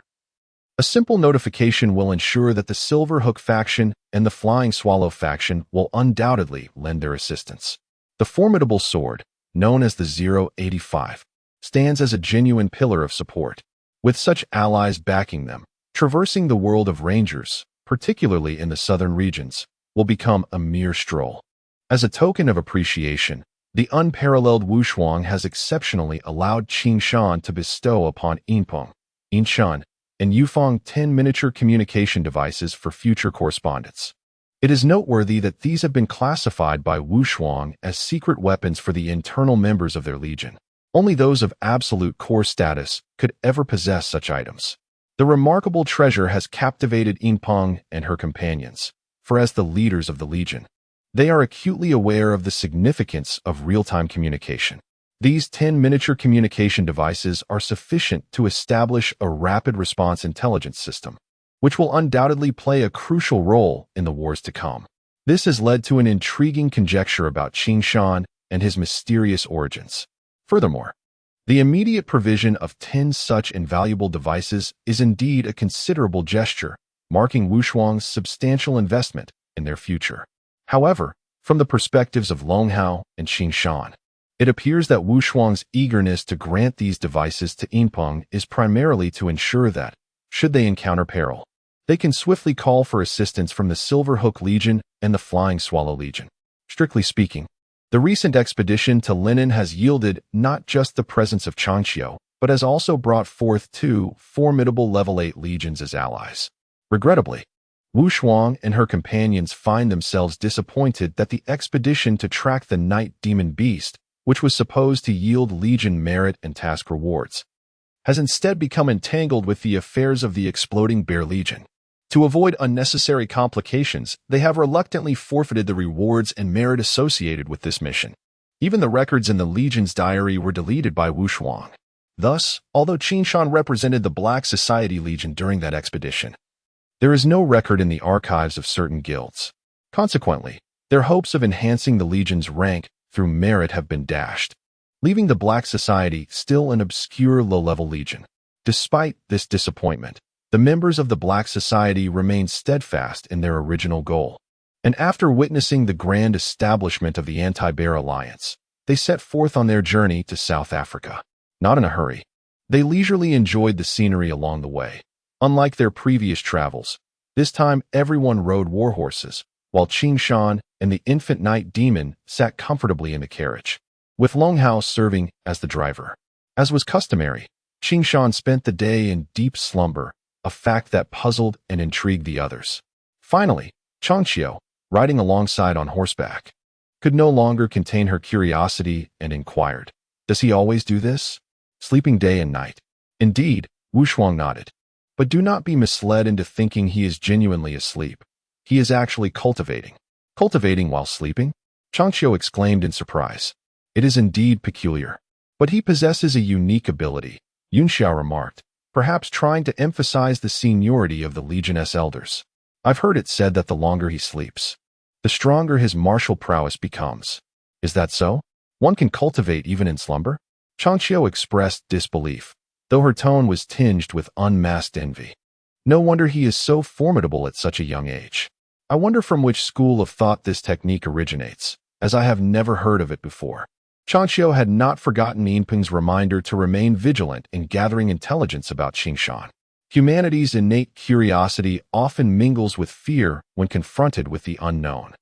a simple notification will ensure that the Silver Hook faction and the Flying Swallow faction will undoubtedly lend their assistance. The formidable sword, known as the 085, stands as a genuine pillar of support. With such allies backing them, traversing the world of rangers, particularly in the southern regions, will become a mere stroll. As a token of appreciation, the unparalleled Wu Shuang has exceptionally allowed Qing Shan to bestow upon Yinpeng, Yinshan, and Yufang 10 miniature communication devices for future correspondence. It is noteworthy that these have been classified by Wu Shuang as secret weapons for the internal members of their legion. Only those of absolute core status could ever possess such items. The remarkable treasure has captivated Yinpeng and her companions, for as the leaders of the legion, they are acutely aware of the significance of real-time communication. These 10 miniature communication devices are sufficient to establish a rapid response intelligence system, which will undoubtedly play a crucial role in the wars to come. This has led to an intriguing conjecture about Qing Shan and his mysterious origins. Furthermore, the immediate provision of 10 such invaluable devices is indeed a considerable gesture, marking Wu Shuang's substantial investment in their future. However, from the perspectives of Longhao and Qing Shan, it appears that Wu Shuang's eagerness to grant these devices to Yinpeng is primarily to ensure that, should they encounter peril, they can swiftly call for assistance from the Silver Hook Legion and the Flying Swallow Legion. Strictly speaking, the recent expedition to Linen has yielded not just the presence of Changqiu, but has also brought forth 2 formidable level 8 legions as allies. Regrettably, Wu Shuang and her companions find themselves disappointed that the expedition to track the Night Demon Beast, which was supposed to yield legion merit and task rewards, has instead become entangled with the affairs of the Exploding Bear Legion. To avoid unnecessary complications, they have reluctantly forfeited the rewards and merit associated with this mission. Even the records in the Legion's diary were deleted by Wu Shuang. Thus, although Qin Shan represented the Black Society Legion during that expedition, there is no record in the archives of certain guilds. Consequently, their hopes of enhancing the Legion's rank through merit have been dashed, leaving the Black Society still an obscure low-level legion. Despite this disappointment, the members of the Black Society remain steadfast in their original goal, and after witnessing the grand establishment of the Anti-Bear Alliance, they set forth on their journey to South Africa. Not in a hurry, they leisurely enjoyed the scenery along the way. Unlike their previous travels, this time everyone rode war horses, while Qing Shan and the infant Night Demon sat comfortably in the carriage, with Longhao serving as the driver. As was customary, Qing Shan spent the day in deep slumber, a fact that puzzled and intrigued the others. Finally, Changqiu, riding alongside on horseback, could no longer contain her curiosity and inquired, "Does he always do this? Sleeping day and night?" Indeed, Wu Shuang nodded. But do not be misled into thinking he is genuinely asleep. He is actually cultivating. Cultivating while sleeping? Changqiu exclaimed in surprise. It is indeed peculiar. But he possesses a unique ability, Yunxiao remarked, perhaps trying to emphasize the seniority of the Legion's elders. I've heard it said that the longer he sleeps, the stronger his martial prowess becomes. Is that so? One can cultivate even in slumber? Changqiu expressed disbelief, though her tone was tinged with unmasked envy. No wonder he is so formidable at such a young age. I wonder from which school of thought this technique originates, as I have never heard of it before. Changqiu had not forgotten Yinping's reminder to remain vigilant in gathering intelligence about Qingshan. Humanity's innate curiosity often mingles with fear when confronted with the unknown.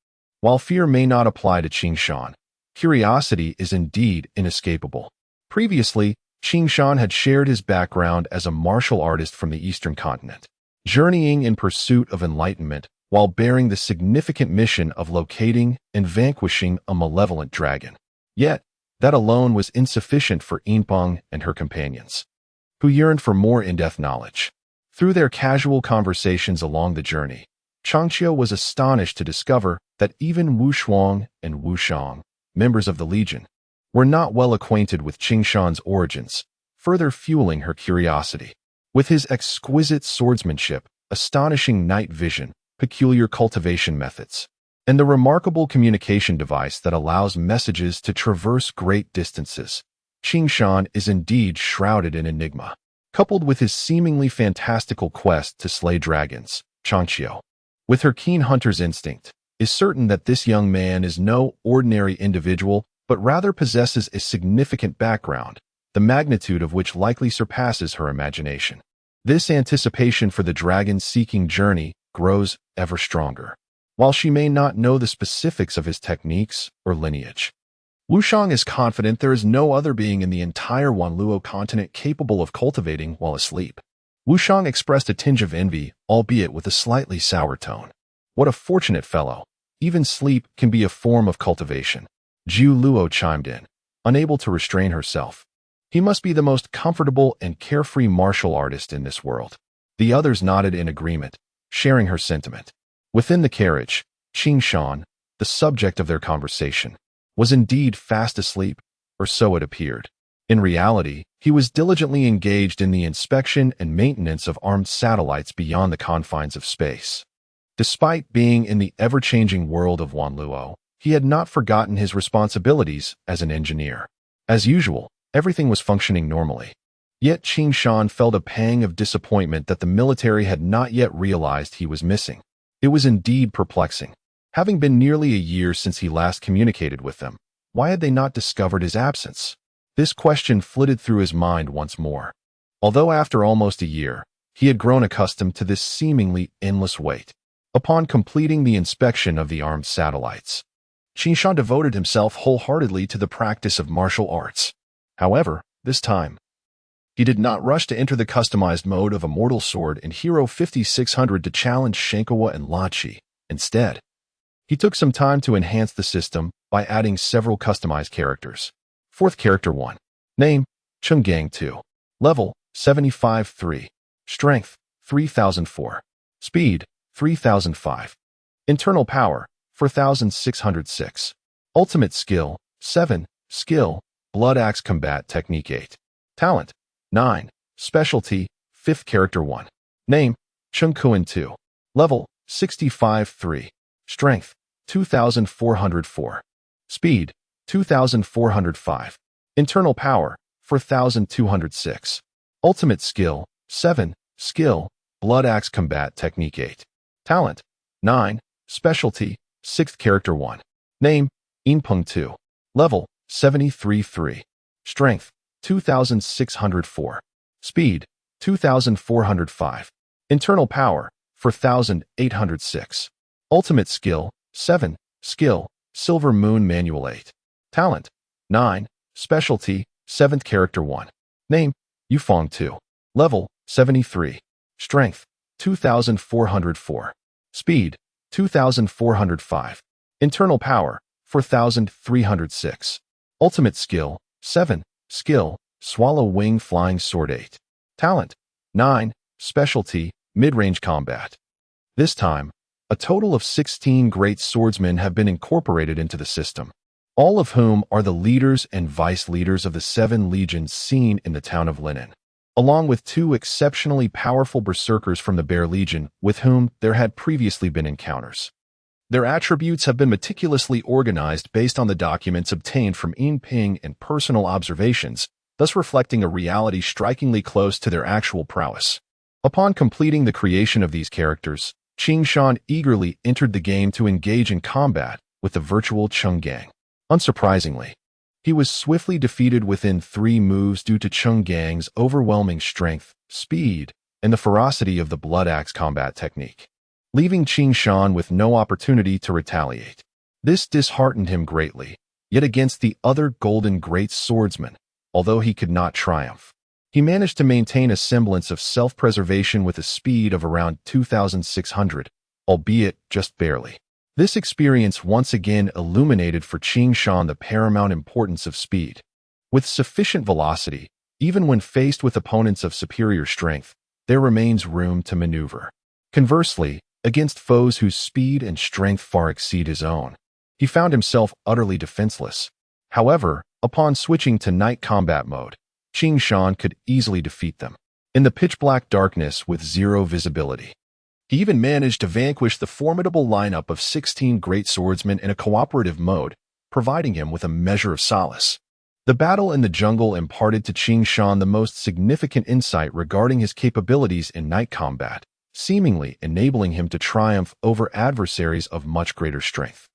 While fear may not apply to Qingshan, curiosity is indeed inescapable. Previously, Qingshan had shared his background as a martial artist from the Eastern continent, journeying in pursuit of enlightenment while bearing the significant mission of locating and vanquishing a malevolent dragon. Yet, that alone was insufficient for Yinpeng and her companions, who yearned for more in-depth knowledge. Through their casual conversations along the journey, Changqiu was astonished to discover that even Wu Shuang and Wu Shang, members of the Legion, were not well acquainted with Qingshan's origins, further fueling her curiosity. With his exquisite swordsmanship, astonishing night vision, peculiar cultivation methods, and the remarkable communication device that allows messages to traverse great distances, Qingshan is indeed shrouded in enigma. Coupled with his seemingly fantastical quest to slay dragons, Changqiu, with her keen hunter's instinct, is certain that this young man is no ordinary individual, but rather possesses a significant background, the magnitude of which likely surpasses her imagination. This anticipation for the dragon-seeking journey grows ever stronger. While she may not know the specifics of his techniques or lineage, Wu Shang is confident there is no other being in the entire Wanluo continent capable of cultivating while asleep. Wu Shang expressed a tinge of envy, albeit with a slightly sour tone. What a fortunate fellow. Even sleep can be a form of cultivation. Zhu Luo chimed in, unable to restrain herself. He must be the most comfortable and carefree martial artist in this world. The others nodded in agreement, sharing her sentiment. Within the carriage, Qingshan, the subject of their conversation, was indeed fast asleep, or so it appeared. In reality, he was diligently engaged in the inspection and maintenance of armed satellites beyond the confines of space. Despite being in the ever-changing world of Wanluo, he had not forgotten his responsibilities as an engineer. As usual, everything was functioning normally. Yet Qingshan felt a pang of disappointment that the military had not yet realized he was missing. It was indeed perplexing. Having been nearly a year since he last communicated with them, why had they not discovered his absence? This question flitted through his mind once more. Although after almost a year, he had grown accustomed to this seemingly endless wait. Upon completing the inspection of the armed satellites, Qingshan devoted himself wholeheartedly to the practice of martial arts. However, this time, he did not rush to enter the customized mode of Immortal Sword in Hero 5600 to challenge Shenkawa and Lachi. Instead, he took some time to enhance the system by adding several customized characters. Fourth character 1. Name, Chunggang 2. Level, 75-3. Strength, 3004. Speed, 3005. Internal power, 4606. Ultimate skill, 7. Skill, Blood Axe Combat Technique 8. Talent, 9. Specialty, 5th character 1. Name, Chungkuan 2. Level, 65-3. Strength, 2404. Speed, 2405. Internal power, 4206. Ultimate skill, 7. Skill, Blood Axe Combat Technique 8. Talent, 9. Specialty, 6th character 1. Name, Yinpeng 2. Level, 73-3. Strength, 2604. Speed, 2405. Internal power, 4806. Ultimate skill, 7. Skill, Silver Moon Manual 8. Talent, 9. Specialty, 7th character 1. Name, Yufeng 2. Level, 73. Strength, 2404. Speed, 2405. Internal power, 4306. Ultimate skill, 7. Skill, Swallow Wing Flying Sword 8. Talent, 9. Specialty, Mid-range combat. This time, a total of 16 great swordsmen have been incorporated into the system. all of whom are the leaders and vice-leaders of the 7 legions seen in the town of Linen, along with 2 exceptionally powerful berserkers from the Bear Legion with whom there had previously been encounters. Their attributes have been meticulously organized based on the documents obtained from Ping and personal observations, thus reflecting a reality strikingly close to their actual prowess. Upon completing the creation of these characters, Shan eagerly entered the game to engage in combat with the virtual Chung Gang. Unsurprisingly, he was swiftly defeated within 3 moves due to Chung Gang's overwhelming strength, speed, and the ferocity of the Blood Axe combat technique, leaving Shan with no opportunity to retaliate. This disheartened him greatly, yet against the other Golden Great Swordsman, although he could not triumph, he managed to maintain a semblance of self-preservation with a speed of around 2,600, albeit just barely. This experience once again illuminated for Shan the paramount importance of speed. With sufficient velocity, even when faced with opponents of superior strength, there remains room to maneuver. Conversely, against foes whose speed and strength far exceed his own, he found himself utterly defenseless. However, upon switching to night combat mode, Shan could easily defeat them in the pitch-black darkness with 0 visibility. He even managed to vanquish the formidable lineup of 16 great swordsmen in a cooperative mode, providing him with a measure of solace. The battle in the jungle imparted to Shan the most significant insight regarding his capabilities in night combat, seemingly enabling him to triumph over adversaries of much greater strength.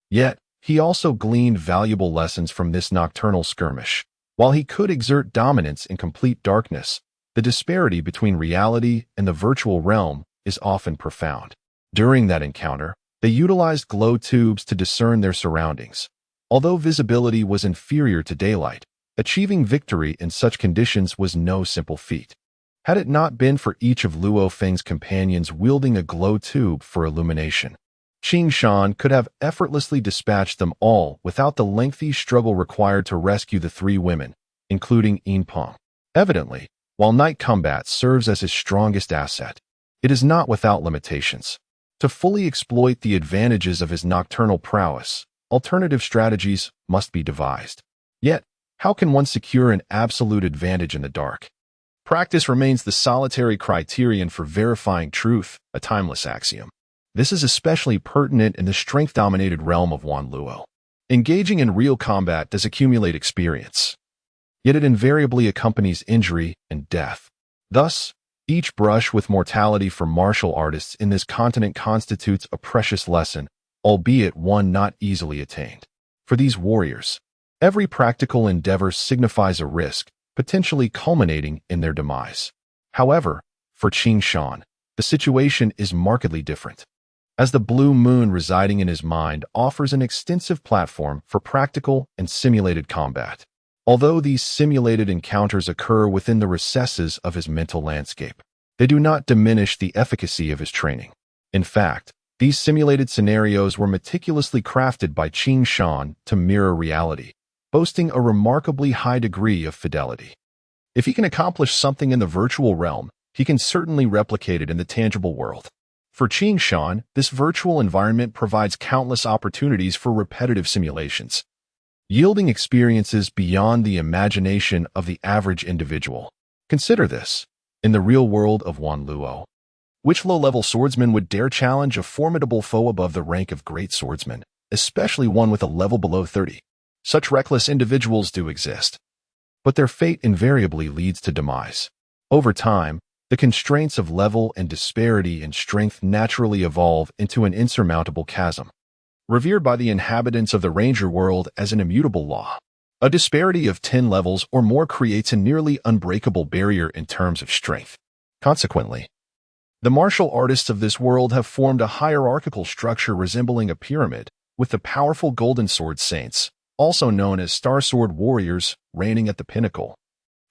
Yet, he also gleaned valuable lessons from this nocturnal skirmish. While he could exert dominance in complete darkness, the disparity between reality and the virtual realm is often profound. During that encounter, they utilized glow tubes to discern their surroundings. Although visibility was inferior to daylight, achieving victory in such conditions was no simple feat. Had it not been for each of Luo Feng's companions wielding a glow tube for illumination, Shan could have effortlessly dispatched them all without the lengthy struggle required to rescue the 3 women, including Peng. Evidently, while night combat serves as his strongest asset, it is not without limitations. To fully exploit the advantages of his nocturnal prowess, alternative strategies must be devised. Yet, how can one secure an absolute advantage in the dark? Practice remains the solitary criterion for verifying truth, a timeless axiom. This is especially pertinent in the strength-dominated realm of Wanluo. Engaging in real combat does accumulate experience, yet it invariably accompanies injury and death. Thus, each brush with mortality for martial artists in this continent constitutes a precious lesson, albeit one not easily attained. For these warriors, every practical endeavor signifies a risk, potentially culminating in their demise. However, for Shan, the situation is markedly different, as the blue moon residing in his mind offers an extensive platform for practical and simulated combat. Although these simulated encounters occur within the recesses of his mental landscape, they do not diminish the efficacy of his training. In fact, these simulated scenarios were meticulously crafted by Shan to mirror reality, boasting a remarkably high degree of fidelity. If he can accomplish something in the virtual realm, he can certainly replicate it in the tangible world. For Shan, this virtual environment provides countless opportunities for repetitive simulations, yielding experiences beyond the imagination of the average individual. Consider this. In the real world of Wanluo, which low-level swordsman would dare challenge a formidable foe above the rank of great swordsman, especially one with a level below 30? Such reckless individuals do exist, but their fate invariably leads to demise. Over time, the constraints of level and disparity in strength naturally evolve into an insurmountable chasm, revered by the inhabitants of the Ranger world as an immutable law. A disparity of 10 levels or more creates a nearly unbreakable barrier in terms of strength. Consequently, the martial artists of this world have formed a hierarchical structure resembling a pyramid, with the powerful Golden Sword Saints, also known as Star Sword Warriors, reigning at the pinnacle,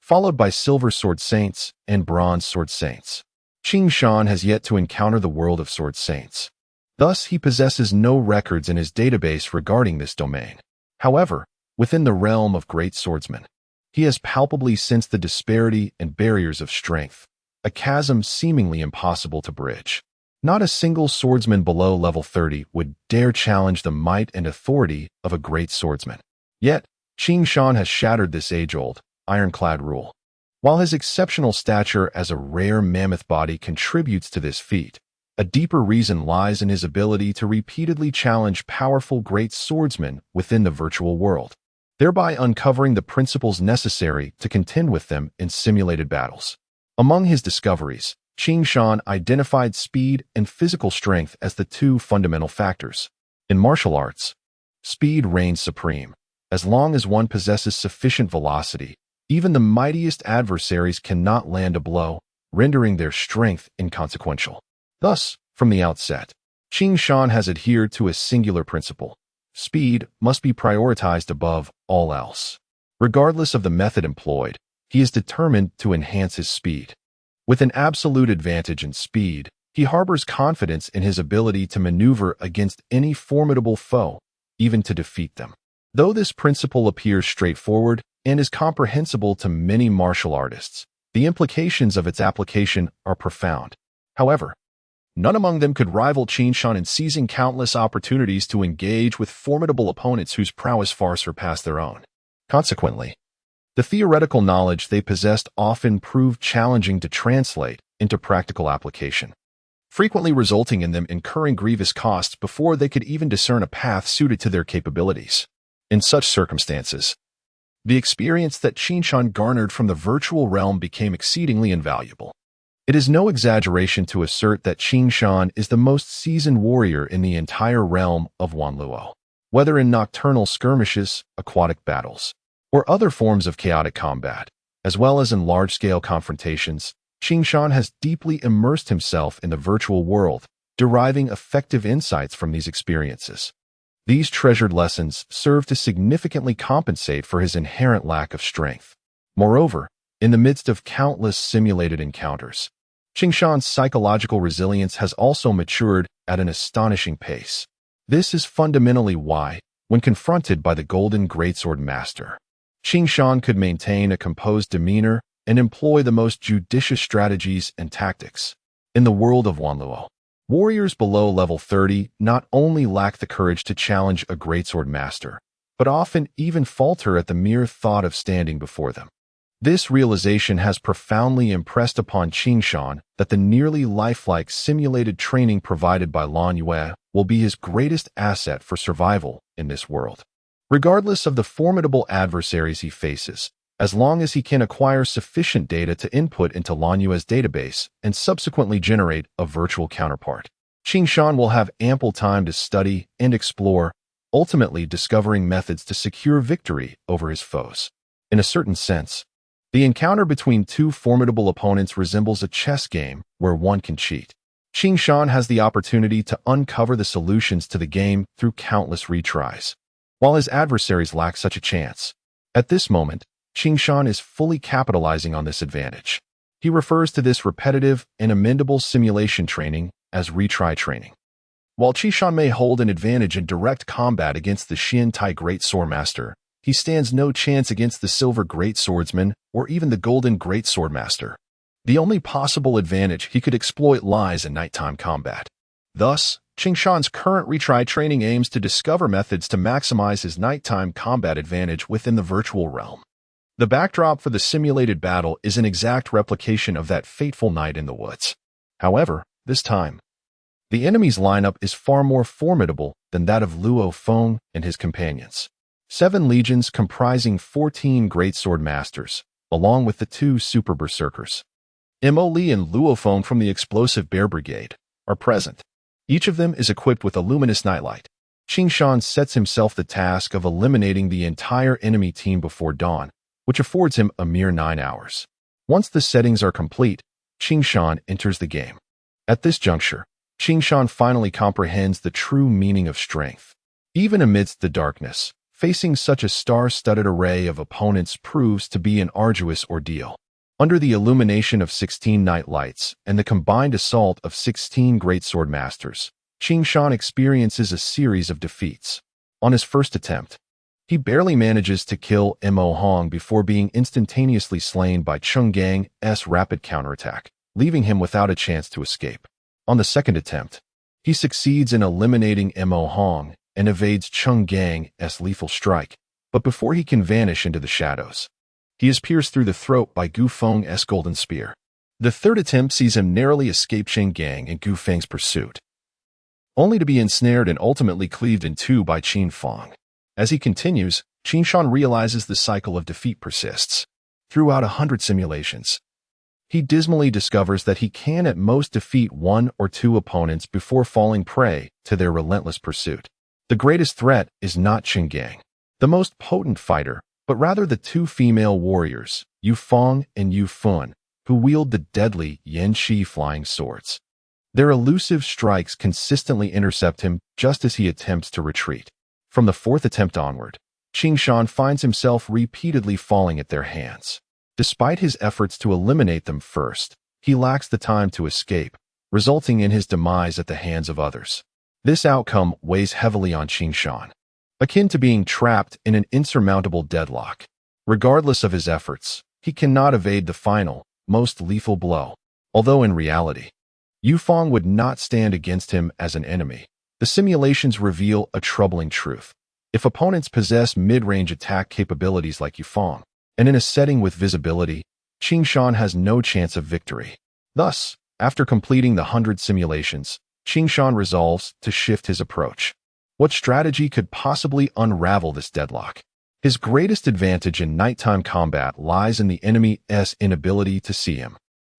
followed by Silver Sword Saints and Bronze Sword Saints. Shan has yet to encounter the world of Sword Saints. Thus, he possesses no records in his database regarding this domain. However, within the realm of great swordsmen, he has palpably sensed the disparity and barriers of strength, a chasm seemingly impossible to bridge. Not a single swordsman below level 30 would dare challenge the might and authority of a great swordsman. Yet, Qing Shan has shattered this age-old, ironclad rule. While his exceptional stature as a rare mammoth body contributes to this feat, a deeper reason lies in his ability to repeatedly challenge powerful great swordsmen within the virtual world, thereby uncovering the principles necessary to contend with them in simulated battles. Among his discoveries, Qing Shan identified speed and physical strength as the two fundamental factors. In martial arts, speed reigns supreme. As long as one possesses sufficient velocity, even the mightiest adversaries cannot land a blow, rendering their strength inconsequential. Thus, from the outset, Qing Shan has adhered to a singular principle. Speed must be prioritized above all else. Regardless of the method employed, he is determined to enhance his speed. With an absolute advantage in speed, he harbors confidence in his ability to maneuver against any formidable foe, even to defeat them. Though this principle appears straightforward and is comprehensible to many martial artists, the implications of its application are profound. However, none among them could rival Qing Shan in seizing countless opportunities to engage with formidable opponents whose prowess far surpassed their own. Consequently, the theoretical knowledge they possessed often proved challenging to translate into practical application, frequently resulting in them incurring grievous costs before they could even discern a path suited to their capabilities. In such circumstances, the experience that Qing Shan garnered from the virtual realm became exceedingly invaluable. It is no exaggeration to assert that Qing Shan is the most seasoned warrior in the entire realm of Wanluo. Whether in nocturnal skirmishes, aquatic battles, or other forms of chaotic combat, as well as in large-scale confrontations, Qing Shan has deeply immersed himself in the virtual world, deriving effective insights from these experiences. These treasured lessons serve to significantly compensate for his inherent lack of strength. Moreover, in the midst of countless simulated encounters, Qing Shan's psychological resilience has also matured at an astonishing pace. This is fundamentally why, when confronted by the Golden Greatsword Master, Qing Shan could maintain a composed demeanor and employ the most judicious strategies and tactics. In the world of Wanluo, warriors below level 30 not only lack the courage to challenge a greatsword master, but often even falter at the mere thought of standing before them. This realization has profoundly impressed upon Qing Shan that the nearly lifelike simulated training provided by Lan Yue will be his greatest asset for survival in this world. Regardless of the formidable adversaries he faces, as long as he can acquire sufficient data to input into Lan Yue's database and subsequently generate a virtual counterpart, Qing Shan will have ample time to study and explore, ultimately discovering methods to secure victory over his foes. In a certain sense, the encounter between two formidable opponents resembles a chess game where one can cheat. Qing Shan has the opportunity to uncover the solutions to the game through countless retries, while his adversaries lack such a chance. At this moment, Qing Shan is fully capitalizing on this advantage. He refers to this repetitive and amendable simulation training as retry training. While Qing Shan may hold an advantage in direct combat against the Xian Tai Great Swordmaster, he stands no chance against the Silver Great Swordsman or even the Golden Great Swordmaster. The only possible advantage he could exploit lies in nighttime combat. Thus, Qing Shan's current retry training aims to discover methods to maximize his nighttime combat advantage within the virtual realm. The backdrop for the simulated battle is an exact replication of that fateful night in the woods. However, this time, the enemy's lineup is far more formidable than that of Luo Feng and his companions. 7 legions comprising 14 greatsword masters, along with the 2 super berserkers, Mo Li and Luo Feng from the Explosive Bear Brigade, are present. Each of them is equipped with a luminous nightlight. Qing Shan sets himself the task of eliminating the entire enemy team before dawn, which affords him a mere 9 hours. Once the settings are complete, Qing Shan enters the game. At this juncture, Qing Shan finally comprehends the true meaning of strength. Even amidst the darkness, facing such a star-studded array of opponents proves to be an arduous ordeal. Under the illumination of 16 night lights and the combined assault of 16 greatsword masters, Qing Shan experiences a series of defeats. On his first attempt, he barely manages to kill Mo Hong before being instantaneously slain by Cheng Gang's rapid counterattack, leaving him without a chance to escape. On the second attempt, he succeeds in eliminating Mo Hong and evades Cheng Gang's lethal strike, But before he can vanish into the shadows, he is pierced through the throat by Gu Feng's golden spear. The third attempt sees him narrowly escape Qing Gang in Gu Feng's pursuit, only to be ensnared and ultimately cleaved in two by Qin Feng. As he continues, Qin Shan realizes the cycle of defeat persists. Throughout 100 simulations, he dismally discovers that he can at most defeat 1 or 2 opponents before falling prey to their relentless pursuit. The greatest threat is not Qin Gang, the most potent fighter, but rather the 2 female warriors, Yu Feng and Yu Fun, who wield the deadly Yan Shi flying swords. Their elusive strikes consistently intercept him just as he attempts to retreat. From the 4th attempt onward, Qin Shan finds himself repeatedly falling at their hands. Despite his efforts to eliminate them first, he lacks the time to escape, resulting in his demise at the hands of others. This outcome weighs heavily on Qin Shan, akin to being trapped in an insurmountable deadlock. Regardless of his efforts, he cannot evade the final, most lethal blow. Although in reality, Yu Feng would not stand against him as an enemy, the simulations reveal a troubling truth. If opponents possess mid-range attack capabilities like Yu Feng, and in a setting with visibility, Qin Shan has no chance of victory. Thus, after completing the 100 simulations, Qin Shan resolves to shift his approach. What strategy could possibly unravel this deadlock? His greatest advantage in nighttime combat lies in the enemy's inability to see him,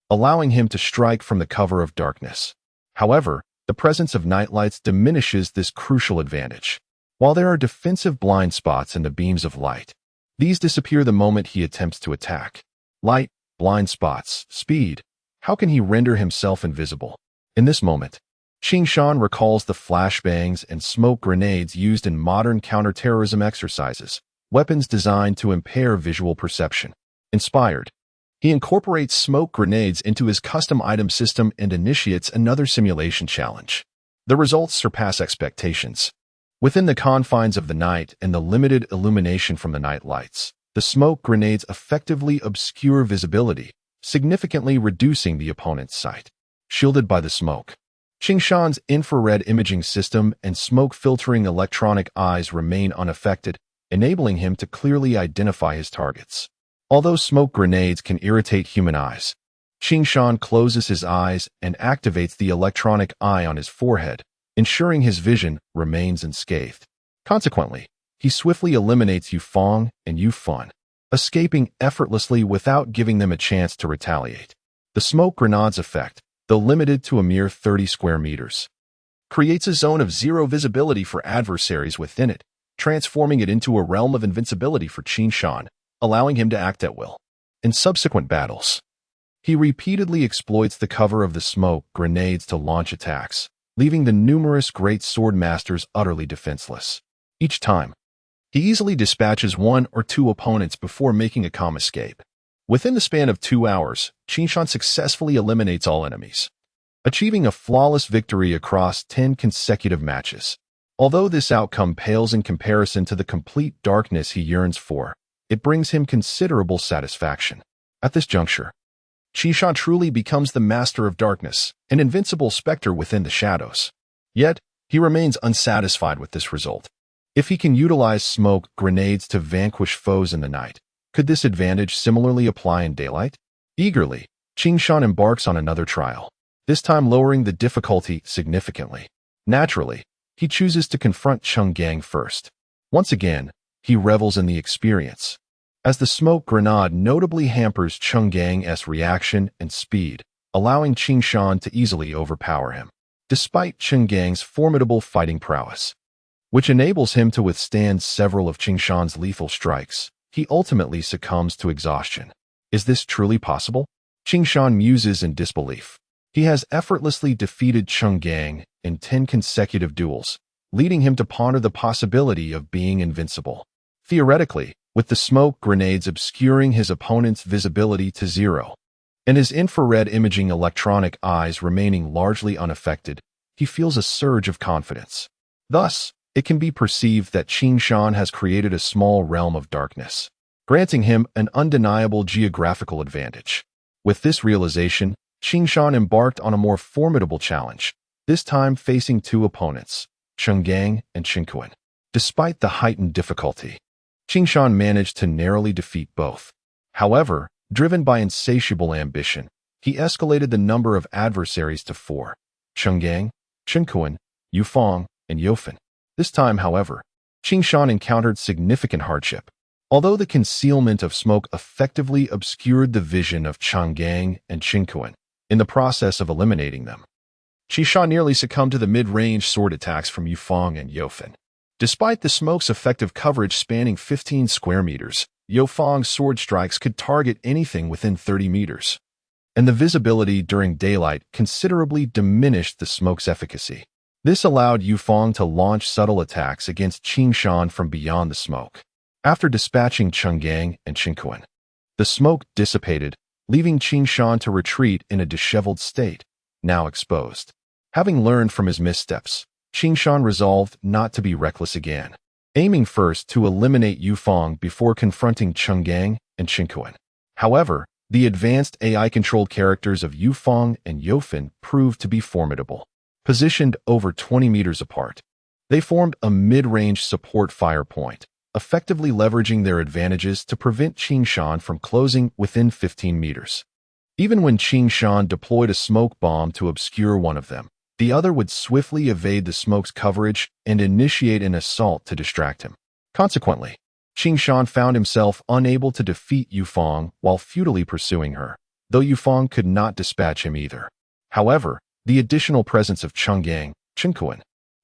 allowing him to strike from the cover of darkness. However, the presence of nightlights diminishes this crucial advantage. While there are defensive blind spots in the beams of light, these disappear the moment he attempts to attack. Light, blind spots, speed. How can he render himself invisible? In this moment, Qin Shan recalls the flashbangs and smoke grenades used in modern counterterrorism exercises, weapons designed to impair visual perception. Inspired, he incorporates smoke grenades into his custom item system and initiates another simulation challenge. The results surpass expectations. Within the confines of the night and the limited illumination from the night lights, the smoke grenades effectively obscure visibility, significantly reducing the opponent's sight. Shielded by the smoke, Qin Shan's infrared imaging system and smoke-filtering electronic eyes remain unaffected, enabling him to clearly identify his targets. Although smoke grenades can irritate human eyes, Qin Shan closes his eyes and activates the electronic eye on his forehead, ensuring his vision remains unscathed. Consequently, he swiftly eliminates Yu Feng and Yu Fun, escaping effortlessly without giving them a chance to retaliate. The smoke grenade's effect, though limited to a mere 30 square meters, creates a zone of zero visibility for adversaries within it, transforming it into a realm of invincibility for Qin Shan, allowing him to act at will. In subsequent battles, he repeatedly exploits the cover of the smoke grenades to launch attacks, leaving the numerous great sword masters utterly defenseless. Each time, he easily dispatches 1 or 2 opponents before making a calm escape. Within the span of 2 hours, Qin Shan successfully eliminates all enemies, achieving a flawless victory across 10 consecutive matches. Although this outcome pales in comparison to the complete darkness he yearns for, it brings him considerable satisfaction. At this juncture, Qin Shan truly becomes the master of darkness, an invincible specter within the shadows. Yet, he remains unsatisfied with this result. If he can utilize smoke grenades to vanquish foes in the night, could this advantage similarly apply in daylight? Eagerly, Qin Shan embarks on another trial, this time lowering the difficulty significantly. Naturally, he chooses to confront Qing Gang first. Once again, he revels in the experience, as the smoke grenade notably hampers Qing Gang's reaction and speed, allowing Qin Shan to easily overpower him. Despite Qing Gang's formidable fighting prowess, which enables him to withstand several of Qin Shan's lethal strikes, he ultimately succumbs to exhaustion. Is this truly possible? Qin Shan muses in disbelief. He has effortlessly defeated Qing Gang in 10 consecutive duels, leading him to ponder the possibility of being invincible. Theoretically, with the smoke grenades obscuring his opponent's visibility to zero, and his infrared imaging electronic eyes remaining largely unaffected, he feels a surge of confidence. Thus, it can be perceived that Qin Shan has created a small realm of darkness, granting him an undeniable geographical advantage. With this realization, Qin Shan embarked on a more formidable challenge, this time facing 2 opponents, Qing Gang and Qin Kuan. Despite the heightened difficulty, Qing Shan managed to narrowly defeat both. However, driven by insatiable ambition, he escalated the number of adversaries to 4: Chenggang, Chenkuan, Yufeng, and Yofen. This time, however, Qing Shan encountered significant hardship. Although the concealment of smoke effectively obscured the vision of Chenggang and Chenkuan, in the process of eliminating them, Qing Shan nearly succumbed to the mid-range sword attacks from Yufeng and Yofen. Despite the smoke's effective coverage spanning 15 square meters, Yofeng's sword strikes could target anything within 30 meters, and the visibility during daylight considerably diminished the smoke's efficacy. This allowed Yufeng to launch subtle attacks against Qing Shan from beyond the smoke. After dispatching Chenggang and Chenkuan, the smoke dissipated, leaving Qing Shan to retreat in a disheveled state, now exposed. Having learned from his missteps, Qing Shan resolved not to be reckless again, aiming first to eliminate Yufeng before confronting Chenggang and Chenkuan. However, the advanced AI-controlled characters of Yufeng and Yofen proved to be formidable. Positioned over 20 meters apart, they formed a mid-range support fire point, effectively leveraging their advantages to prevent Qing Shan from closing within 15 meters. Even when Qing Shan deployed a smoke bomb to obscure one of them, the other would swiftly evade the smoke's coverage and initiate an assault to distract him. Consequently, Qing Shan found himself unable to defeat Yufeng while futilely pursuing her, though Yufeng could not dispatch him either. However, the additional presence of Chenggang, Chenkuan,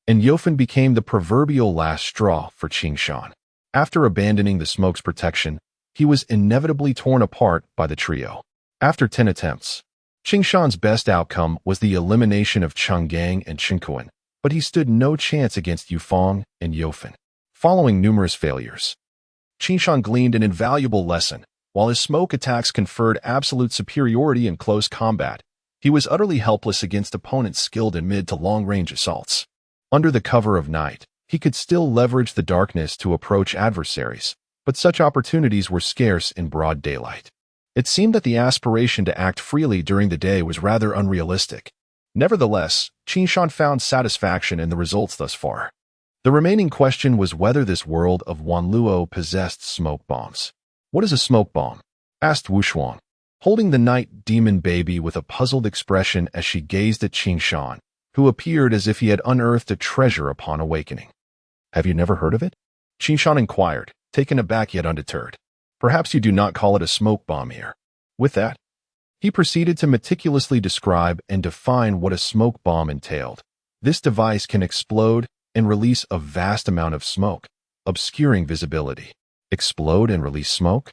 and Yofen became the proverbial last straw for Qing Shan. After abandoning the smoke's protection, he was inevitably torn apart by the trio. After 10 attempts, Qing Shan's best outcome was the elimination of Chenggang and Chenkuan, but he stood no chance against Yufeng and Yofen. Following numerous failures, Qing Shan gleaned an invaluable lesson. While his smoke attacks conferred absolute superiority in close combat, he was utterly helpless against opponents skilled in mid to long-range assaults. Under the cover of night, he could still leverage the darkness to approach adversaries, but such opportunities were scarce in broad daylight. It seemed that the aspiration to act freely during the day was rather unrealistic. Nevertheless, Qing Shan found satisfaction in the results thus far. The remaining question was whether this world of Wanluo possessed smoke bombs. "What is a smoke bomb?" asked Wuxuan, holding the night demon baby with a puzzled expression as she gazed at Qing Shan, who appeared as if he had unearthed a treasure upon awakening. "Have you never heard of it?" Qing Shan inquired, taken aback yet undeterred. "Perhaps you do not call it a smoke bomb here." With that, he proceeded to meticulously describe and define what a smoke bomb entailed. This device can explode and release a vast amount of smoke, obscuring visibility. "Explode and release smoke?"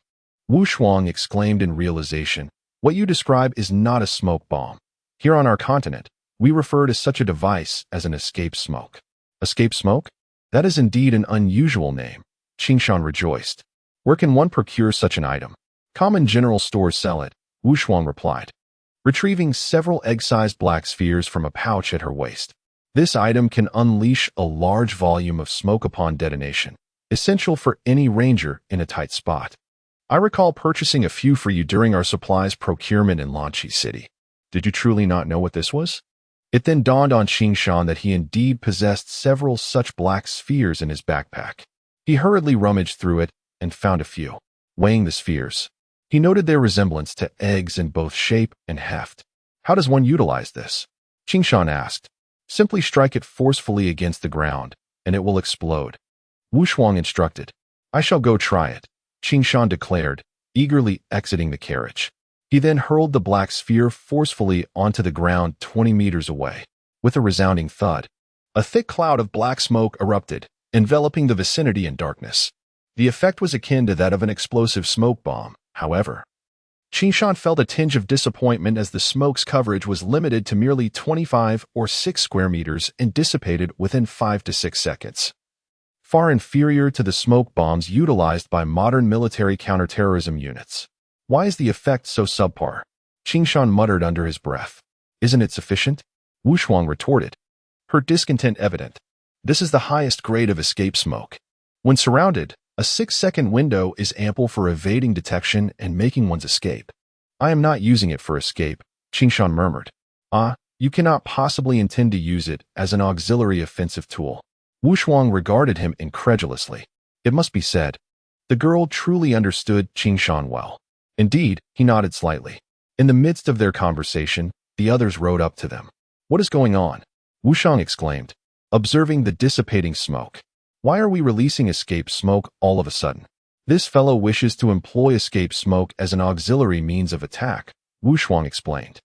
Wu Shuang exclaimed in realization. "What you describe is not a smoke bomb. Here on our continent, we refer to such a device as an escape smoke." "Escape smoke? That is indeed an unusual name," Qing Shan rejoiced. "Where can one procure such an item?" "Common general stores sell it," Wu Shuang replied, retrieving several egg-sized black spheres from a pouch at her waist. "This item can unleash a large volume of smoke upon detonation, essential for any ranger in a tight spot. I recall purchasing a few for you during our supplies procurement in Lanchi City. Did you truly not know what this was?" It then dawned on Qing Shan that he indeed possessed several such black spheres in his backpack. He hurriedly rummaged through it and found a few. Weighing the spheres, he noted their resemblance to eggs in both shape and heft. "How does one utilize this?" Qing Shan asked. "Simply strike it forcefully against the ground, and it will explode," Wu Shuang instructed. "I shall go try it," Qing Shan declared, eagerly exiting the carriage. He then hurled the black sphere forcefully onto the ground 20 meters away. With a resounding thud, a thick cloud of black smoke erupted, enveloping the vicinity in darkness. The effect was akin to that of an explosive smoke bomb, however. Qing Shan felt a tinge of disappointment as the smoke's coverage was limited to merely 25 or 6 square meters and dissipated within 5 to 6 seconds. Far inferior to the smoke bombs utilized by modern military counterterrorism units. "Why is the effect so subpar?" Qing Shan muttered under his breath. "Isn't it sufficient?" Wu Shuang retorted, her discontent evident. "This is the highest grade of escape smoke. When surrounded, a 6-second window is ample for evading detection and making one's escape." "I am not using it for escape," Qing Shan murmured. "Ah, you cannot possibly intend to use it as an auxiliary offensive tool." Wu Shuang regarded him incredulously. "It must be said, The girl truly understood Qing Shan well. Indeed, he nodded slightly. In the midst of their conversation, the others rode up to them. "What is going on?" Wu Shang exclaimed, observing the dissipating smoke. "Why are we releasing escape smoke all of a sudden?" "This fellow wishes to employ escape smoke as an auxiliary means of attack," Wu Shuang explained.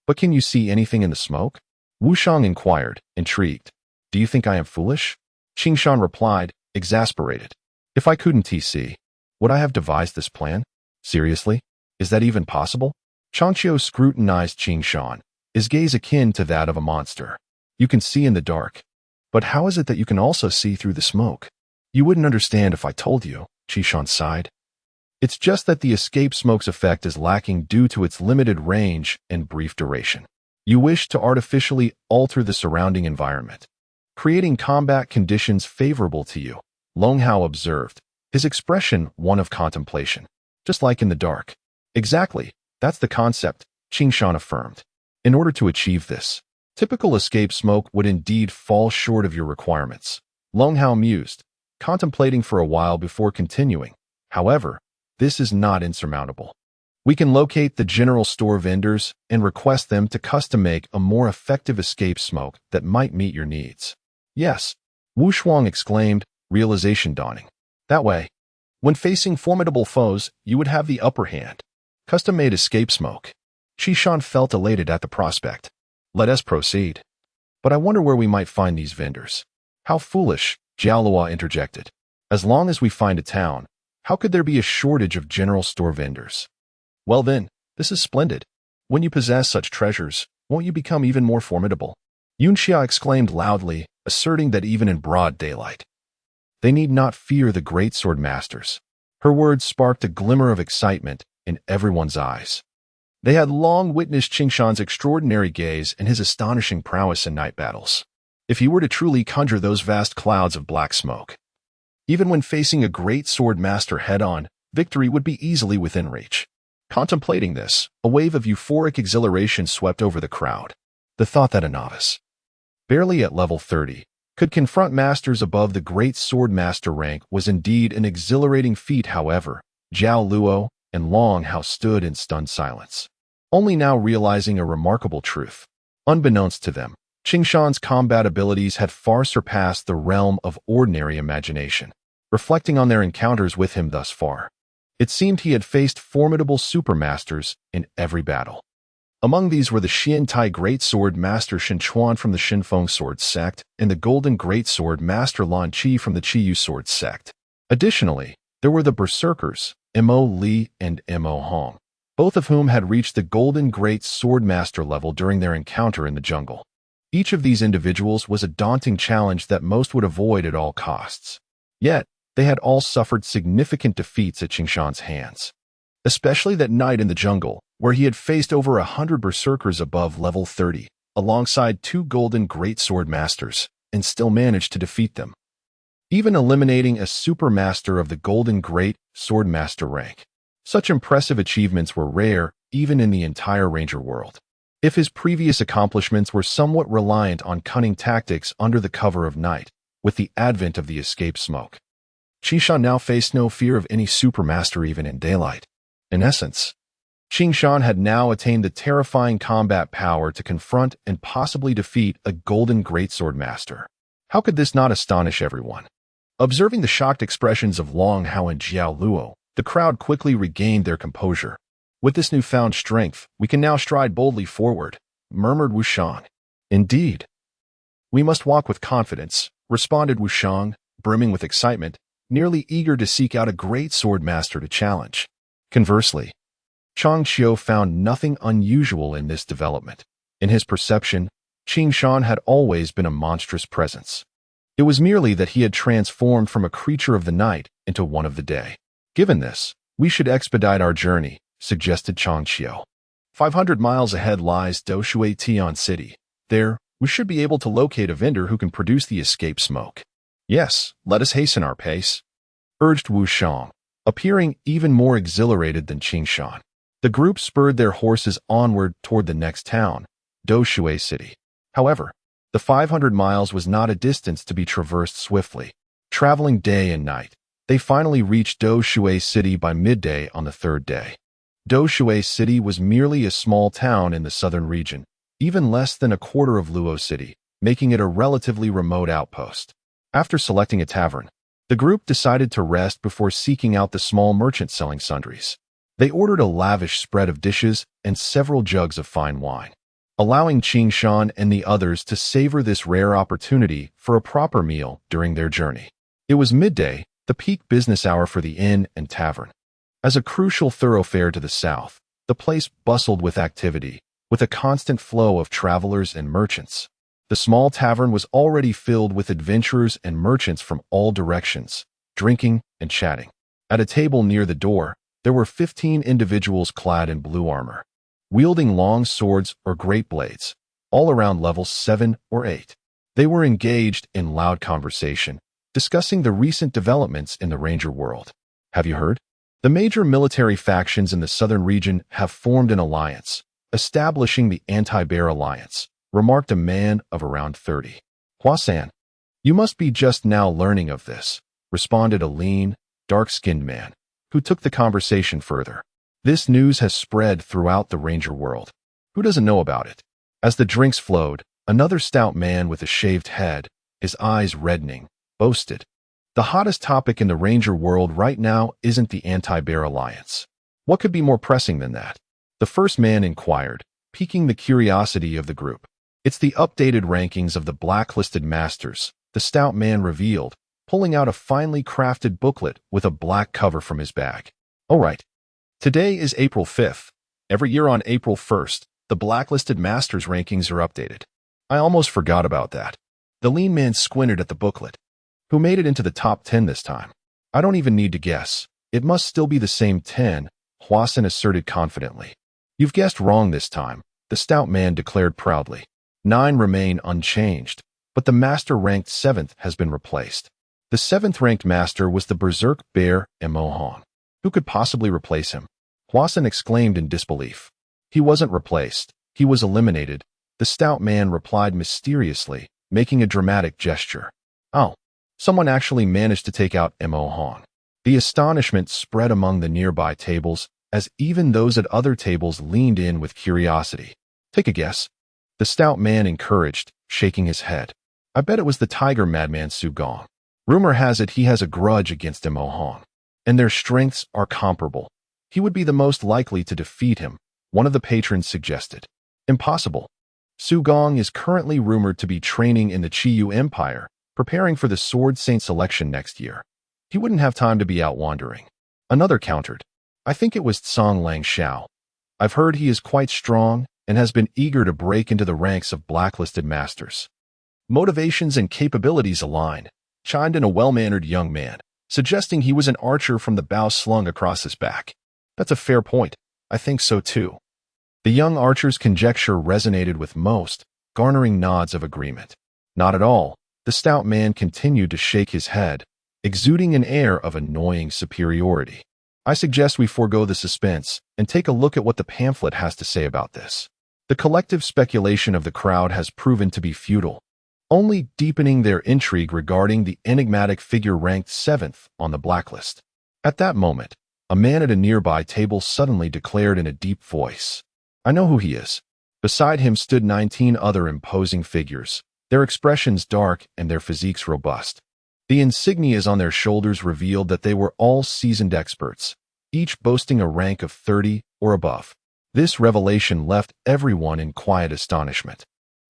"But can you see anything in the smoke?" Wu Shang inquired, intrigued. "Do you think I am foolish?" Qing Shan replied, exasperated. "If I couldn't see, would I have devised this plan? Seriously? Is that even possible?" Changqiu scrutinized Qing Shan, his gaze akin to that of a monster. "You can see in the dark. But how is it that you can also see through the smoke?" "You wouldn't understand if I told you," Qi Shan sighed. "It's just that the escape smoke's effect is lacking due to its limited range and brief duration. You wish to artificially alter the surrounding environment, creating combat conditions favorable to you," Long Hao observed, his expression one of contemplation. "Just like in the dark." "Exactly, that's the concept," Qing Shan affirmed. "In order to achieve this, typical escape smoke would indeed fall short of your requirements." Long Hao mused, contemplating for a while before continuing. "However, this is not insurmountable. We can locate the general store vendors and request them to custom-make a more effective escape smoke that might meet your needs." "Yes," Wu Shuang exclaimed, realization dawning. "That way, when facing formidable foes, you would have the upper hand. Custom-made escape smoke." Qi Shan felt elated at the prospect. "Let us proceed. But I wonder where we might find these vendors." "How foolish," Jiao Luo interjected. "As long as we find a town, how could there be a shortage of general store vendors?" "Well then, this is splendid. When you possess such treasures, won't you become even more formidable?" Yun Xia exclaimed loudly, asserting that even in broad daylight, they need not fear the great sword masters. Her words sparked a glimmer of excitement in everyone's eyes. They had long witnessed Qing Shan's extraordinary gaze and his astonishing prowess in night battles. If he were to truly conjure those vast clouds of black smoke, even when facing a great sword master head-on, victory would be easily within reach. Contemplating this, a wave of euphoric exhilaration swept over the crowd. The thought that a novice, barely at level 30, could confront masters above the great sword master rank was indeed an exhilarating feat. However, Jiao Luo and Long Hao stood in stunned silence, only now realizing a remarkable truth. Unbeknownst to them, Qing Shan's combat abilities had far surpassed the realm of ordinary imagination. Reflecting on their encounters with him thus far, it seemed he had faced formidable supermasters in every battle. Among these were the Xiantai Great Sword Master Xinchuan from the Xinfeng Sword Sect and the Golden Great Sword Master Lan Qi from the Qiyu Sword Sect. Additionally, there were the Berserkers, Mo Li and Mo Hong, both of whom had reached the Golden Great Sword Master level during their encounter in the jungle. Each of these individuals was a daunting challenge that most would avoid at all costs. Yet, they had all suffered significant defeats at Qing Shan's hands. Especially that night in the jungle, where he had faced over 100 berserkers above level 30, alongside 2 Golden Great Sword Masters, and still managed to defeat them, even eliminating a supermaster of the Golden Great Sword Master rank. Such impressive achievements were rare even in the entire Ranger world. If his previous accomplishments were somewhat reliant on cunning tactics under the cover of night, with the advent of the escape smoke, Qi Shan now faced no fear of any supermaster even in daylight. In essence, Qing Shan had now attained the terrifying combat power to confront and possibly defeat a Golden Greatsword Master. How could this not astonish everyone? Observing the shocked expressions of Long Hao and Jiao Luo, the crowd quickly regained their composure. "With this newfound strength, we can now stride boldly forward," murmured Wu Shang. "Indeed. We must walk with confidence," responded Wu Shang, brimming with excitement, nearly eager to seek out a great sword master to challenge. Conversely, Chang Xiu found nothing unusual in this development. In his perception, Qing Shan had always been a monstrous presence. It was merely that he had transformed from a creature of the night into one of the day. "Given this, we should expedite our journey," suggested Chang Xiu. 500 miles ahead lies Doshui Tian City. There, we should be able to locate a vendor who can produce the escape smoke. "Yes, let us hasten our pace," urged Wu Shang, appearing even more exhilarated than Qing Shan. The group spurred their horses onward toward the next town, Doshui City. However, the 500 miles was not a distance to be traversed swiftly. Traveling day and night, They finally reached Shui City by midday on the third day. Shui City was merely a small town in the southern region, even less than a quarter of Luo City, making it a relatively remote outpost. After selecting a tavern, the group decided to rest before seeking out the small merchant selling sundries. They ordered a lavish spread of dishes and several jugs of fine wine, allowing Qing Shan and the others to savor this rare opportunity for a proper meal during their journey. It was midday, the peak business hour for the inn and tavern. As a crucial thoroughfare to the south, the place bustled with activity, with a constant flow of travelers and merchants. The small tavern was already filled with adventurers and merchants from all directions, drinking and chatting. At a table near the door, there were 15 individuals clad in blue armor, wielding long swords or great blades, all around level 7 or 8. They were engaged in loud conversation, discussing the recent developments in the Ranger world. Have you heard? The major military factions in the southern region have formed an alliance, establishing the Anti-Bear Alliance, remarked a man of around 30. Hua-san, you must be just now learning of this, responded a lean, dark-skinned man, who took the conversation further. This news has spread throughout the Ranger world. Who doesn't know about it? As the drinks flowed, another stout man with a shaved head, his eyes reddening, boasted, "The hottest topic in the Ranger world right now isn't the Anti-Bear Alliance. What could be more pressing than that?" The first man inquired, piquing the curiosity of the group. "It's the updated rankings of the blacklisted masters," the stout man revealed, pulling out a finely crafted booklet with a black cover from his bag. "All right. Today is April 5th. Every year on April 1st, the blacklisted masters rankings are updated. I almost forgot about that." The lean man squinted at the booklet. "Who made it into the top 10 this time?" "I don't even need to guess. It must still be the same 10, Hua-san asserted confidently. "You've guessed wrong this time," the stout man declared proudly. 9 remain unchanged, but the master ranked 7th has been replaced. The 7th ranked master was the Berserk Bear Mo Hong. Who could possibly replace him? Hua-san exclaimed in disbelief. "He wasn't replaced. He was eliminated," the stout man replied mysteriously, making a dramatic gesture. "Oh, someone actually managed to take out Mo Hong." The astonishment spread among the nearby tables, as even those at other tables leaned in with curiosity. "Take a guess," the stout man encouraged, shaking his head. "I bet it was the tiger madman Su Gong. Rumor has it he has a grudge against Mo Hong, and their strengths are comparable. He would be the most likely to defeat him," one of the patrons suggested. "Impossible. Su Gong is currently rumored to be training in the Qiyu Empire, preparing for the Sword Saint selection next year. He wouldn't have time to be out wandering." Another countered. "I think it was Tsang Lang Xiao. I've heard he is quite strong and has been eager to break into the ranks of blacklisted masters." "Motivations and capabilities align," chimed in a well-mannered young man, suggesting he was an archer from the bow slung across his back. "That's a fair point. I think so too." The young archer's conjecture resonated with most, garnering nods of agreement. "Not at all," the stout man continued to shake his head, exuding an air of annoying superiority. "I suggest we forego the suspense and take a look at what the pamphlet has to say about this." The collective speculation of the crowd has proven to be futile, only deepening their intrigue regarding the enigmatic figure ranked 7th on the blacklist. At that moment, a man at a nearby table suddenly declared in a deep voice, "I know who he is." Beside him stood 19 other imposing figures, their expressions dark and their physiques robust. The insignias on their shoulders revealed that they were all seasoned experts, each boasting a rank of 30 or above. This revelation left everyone in quiet astonishment.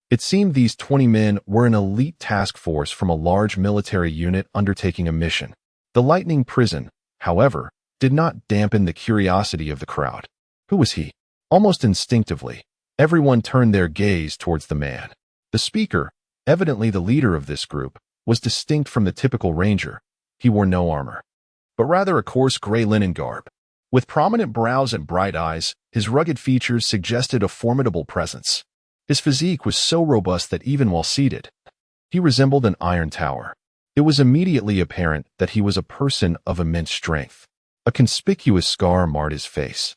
It seemed these 20 men were an elite task force from a large military unit undertaking a mission. The Lightning Prison, however, did not dampen the curiosity of the crowd. Who was he? Almost instinctively, everyone turned their gaze towards the man. The speaker, evidently the leader of this group, was distinct from the typical ranger. He wore no armor, but rather a coarse gray linen garb. With prominent brows and bright eyes, his rugged features suggested a formidable presence. His physique was so robust that even while seated, he resembled an iron tower. It was immediately apparent that he was a person of immense strength. A conspicuous scar marred his face,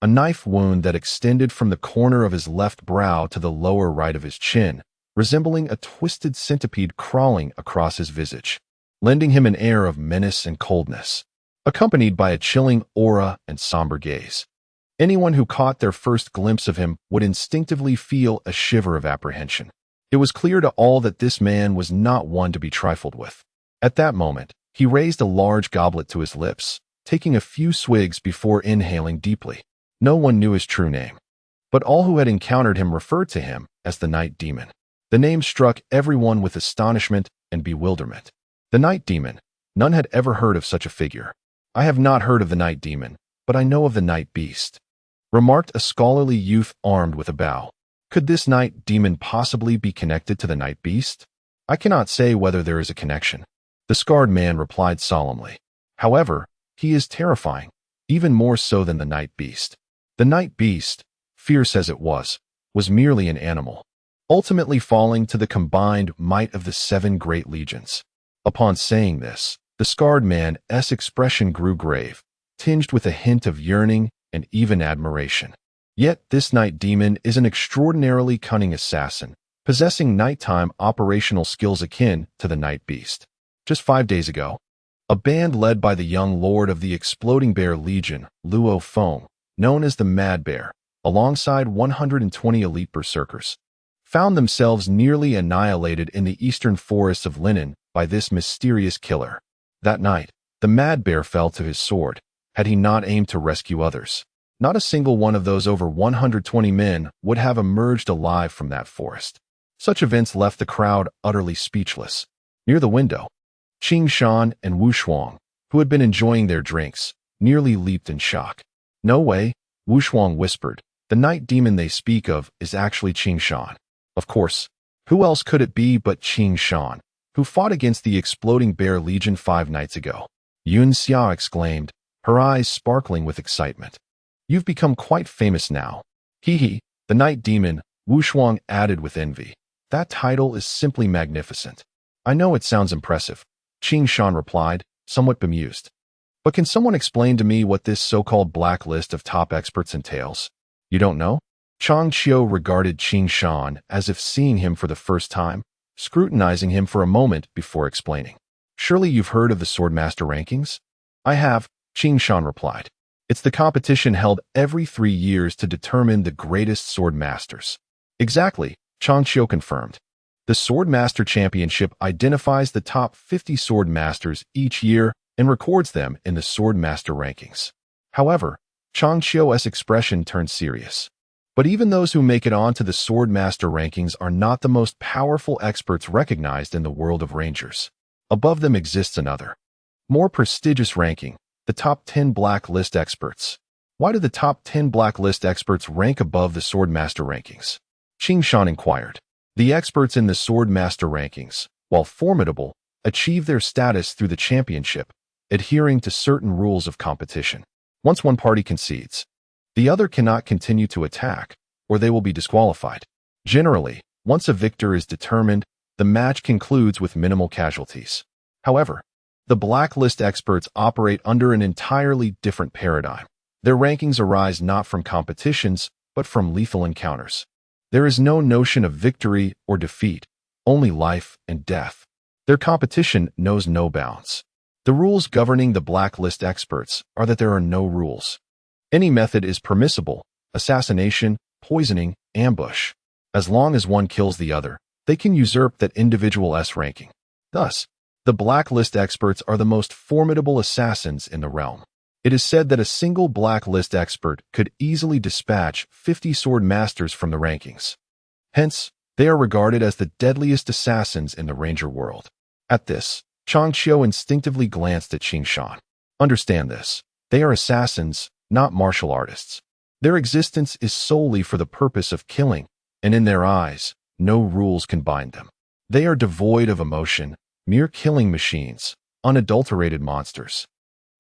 a knife wound that extended from the corner of his left brow to the lower right of his chin, resembling a twisted centipede crawling across his visage. lending him an air of menace and coldness, accompanied by a chilling aura and somber gaze. Anyone who caught their first glimpse of him would instinctively feel a shiver of apprehension. It was clear to all that this man was not one to be trifled with. At that moment, he raised a large goblet to his lips, taking a few swigs before inhaling deeply. No one knew his true name, but all who had encountered him referred to him as the Night Demon. The name struck everyone with astonishment and bewilderment. The Night Demon. None had ever heard of such a figure. "I have not heard of the Night Demon, but I know of the Night Beast," remarked a scholarly youth armed with a bow. Could this Night Demon possibly be connected to the Night Beast? "I cannot say whether there is a connection," the scarred man replied solemnly. "However, he is terrifying, even more so than the Night Beast." The Night Beast, fierce as it was merely an animal, ultimately falling to the combined might of the 7 great legions. Upon saying this, the scarred man's expression grew grave, tinged with a hint of yearning and even admiration. Yet this Night Demon is an extraordinarily cunning assassin, possessing nighttime operational skills akin to the Night Beast. Just 5 days ago, a band led by the young lord of the Exploding Bear Legion, Luo Feng, known as the Mad Bear, alongside 120 elite berserkers, found themselves nearly annihilated in the eastern forests of Linen by this mysterious killer. That night, the Mad Bear fell to his sword, had he not aimed to rescue others. Not a single one of those over 120 men would have emerged alive from that forest. Such events left the crowd utterly speechless. Near the window, Qing Shan and Wu Shuang, who had been enjoying their drinks, nearly leaped in shock. "No way," Wu Shuang whispered. "The Night Demon they speak of is actually Qing Shan." Of course, who else could it be but Qing Shan, who fought against the Exploding Bear Legion 5 nights ago? Yun Xiao exclaimed, her eyes sparkling with excitement. "You've become quite famous now." "Hee, the Night Demon," Wu Shuang added with envy. "That title is simply magnificent." "I know it sounds impressive," Qing Shan replied, somewhat bemused. "But can someone explain to me what this so-called black list of top experts entails?" "You don't know?" Chang Qiu regarded Qing Shan as if seeing him for the first time, scrutinizing him for a moment before explaining. "Surely you've heard of the Swordmaster rankings?" "I have," Qing Shan replied. "It's the competition held every 3 years to determine the greatest sword masters." "Exactly," Chang Qiu confirmed. "The Swordmaster Championship identifies the top 50 sword masters each year and records them in the Swordmaster rankings." However, Chang Qiu's expression turned serious. "But even those who make it onto the Swordmaster rankings are not the most powerful experts recognized in the world of rangers. Above them exists another, more prestigious ranking, the top 10 blacklist experts." "Why do the top 10 blacklist experts rank above the Swordmaster rankings?" Qing Shan inquired. "The experts in the Swordmaster rankings, while formidable, achieve their status through the championship, adhering to certain rules of competition. Once one party concedes, the other cannot continue to attack, or they will be disqualified. Generally, once a victor is determined, the match concludes with minimal casualties. However, the blacklist experts operate under an entirely different paradigm. Their rankings arise not from competitions, but from lethal encounters. There is no notion of victory or defeat, only life and death. Their competition knows no bounds. The rules governing the blacklist experts are that there are no rules. Any method is permissible: assassination, poisoning, ambush. As long as one kills the other, they can usurp that individual's ranking. Thus, the blacklist experts are the most formidable assassins in the realm. It is said that a single blacklist expert could easily dispatch 50 sword masters from the rankings. Hence, they are regarded as the deadliest assassins in the ranger world. At this, Chang Qiu instinctively glanced at Qing Shan. "Understand this. They are assassins, not martial artists. Their existence is solely for the purpose of killing, and in their eyes, no rules can bind them. They are devoid of emotion, mere killing machines, unadulterated monsters."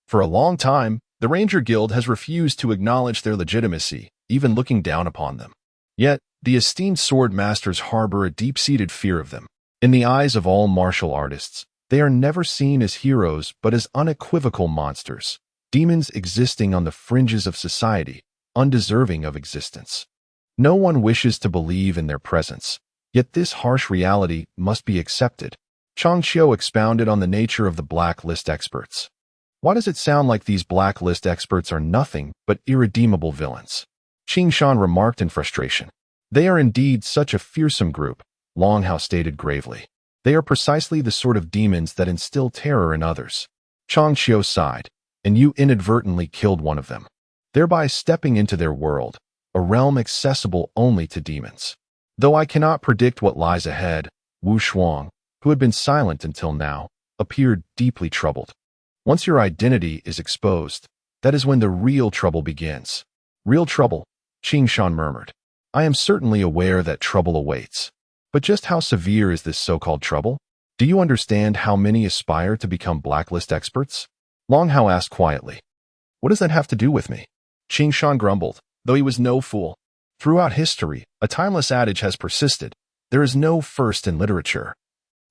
For a long time, the Ranger Guild has refused to acknowledge their legitimacy, even looking down upon them. Yet, the esteemed sword masters harbor a deep-seated fear of them. In the eyes of all martial artists, they are never seen as heroes but as unequivocal monsters, demons existing on the fringes of society, undeserving of existence. No one wishes to believe in their presence, yet this harsh reality must be accepted. Chang Qiu expounded on the nature of the blacklist experts. Why does it sound like these blacklist experts are nothing but irredeemable villains? Qing Shan remarked in frustration. They are indeed such a fearsome group, Longhao stated gravely. They are precisely the sort of demons that instill terror in others. Chang Qiu sighed. And you inadvertently killed one of them, thereby stepping into their world, a realm accessible only to demons. Though I cannot predict what lies ahead, Wu Shuang, who had been silent until now, appeared deeply troubled. Once your identity is exposed, that is when the real trouble begins. Real trouble, Qing Shan murmured. I am certainly aware that trouble awaits. But just how severe is this so-called trouble? Do you understand how many aspire to become blacklist experts? Longhao asked quietly. What does that have to do with me? Qing Shan grumbled, though he was no fool. Throughout history, a timeless adage has persisted. There is no first in literature,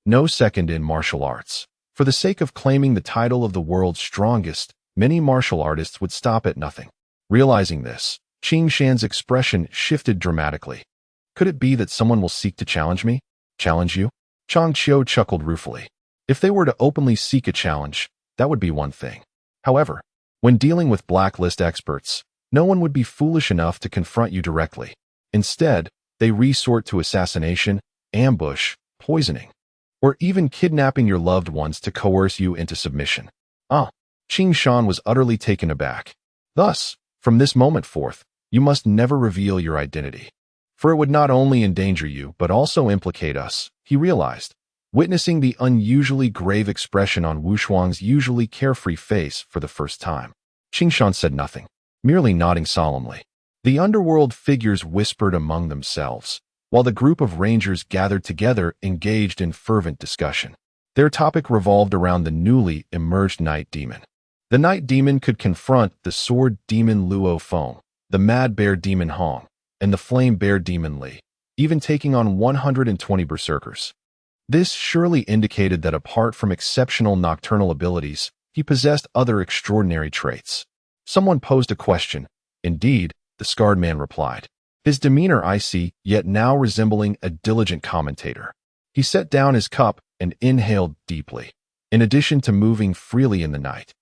no second in martial arts. For the sake of claiming the title of the world's strongest, many martial artists would stop at nothing. Realizing this, Qing Shan's expression shifted dramatically. Could it be that someone will seek to challenge me? Challenge you? Chang Qiu chuckled ruefully. If they were to openly seek a challenge, that would be one thing. However, when dealing with blacklist experts, no one would be foolish enough to confront you directly. Instead, they resort to assassination, ambush, poisoning, or even kidnapping your loved ones to coerce you into submission. Qing Shan was utterly taken aback. Thus, from this moment forth, you must never reveal your identity. For it would not only endanger you, but also implicate us, he realized, witnessing the unusually grave expression on Wu Shuang's usually carefree face for the first time. Qing Shan said nothing, merely nodding solemnly. The underworld figures whispered among themselves, while the group of rangers gathered together engaged in fervent discussion. Their topic revolved around the newly emerged night demon. The night demon could confront the sword demon Luo Feng, the mad bear demon Hong, and the flame bear demon Li, even taking on 120 berserkers. This surely indicated that apart from exceptional nocturnal abilities, he possessed other extraordinary traits. Someone posed a question. Indeed, the scarred man replied, his demeanor icy, yet now resembling a diligent commentator. He set down his cup and inhaled deeply, in addition to moving freely in the night.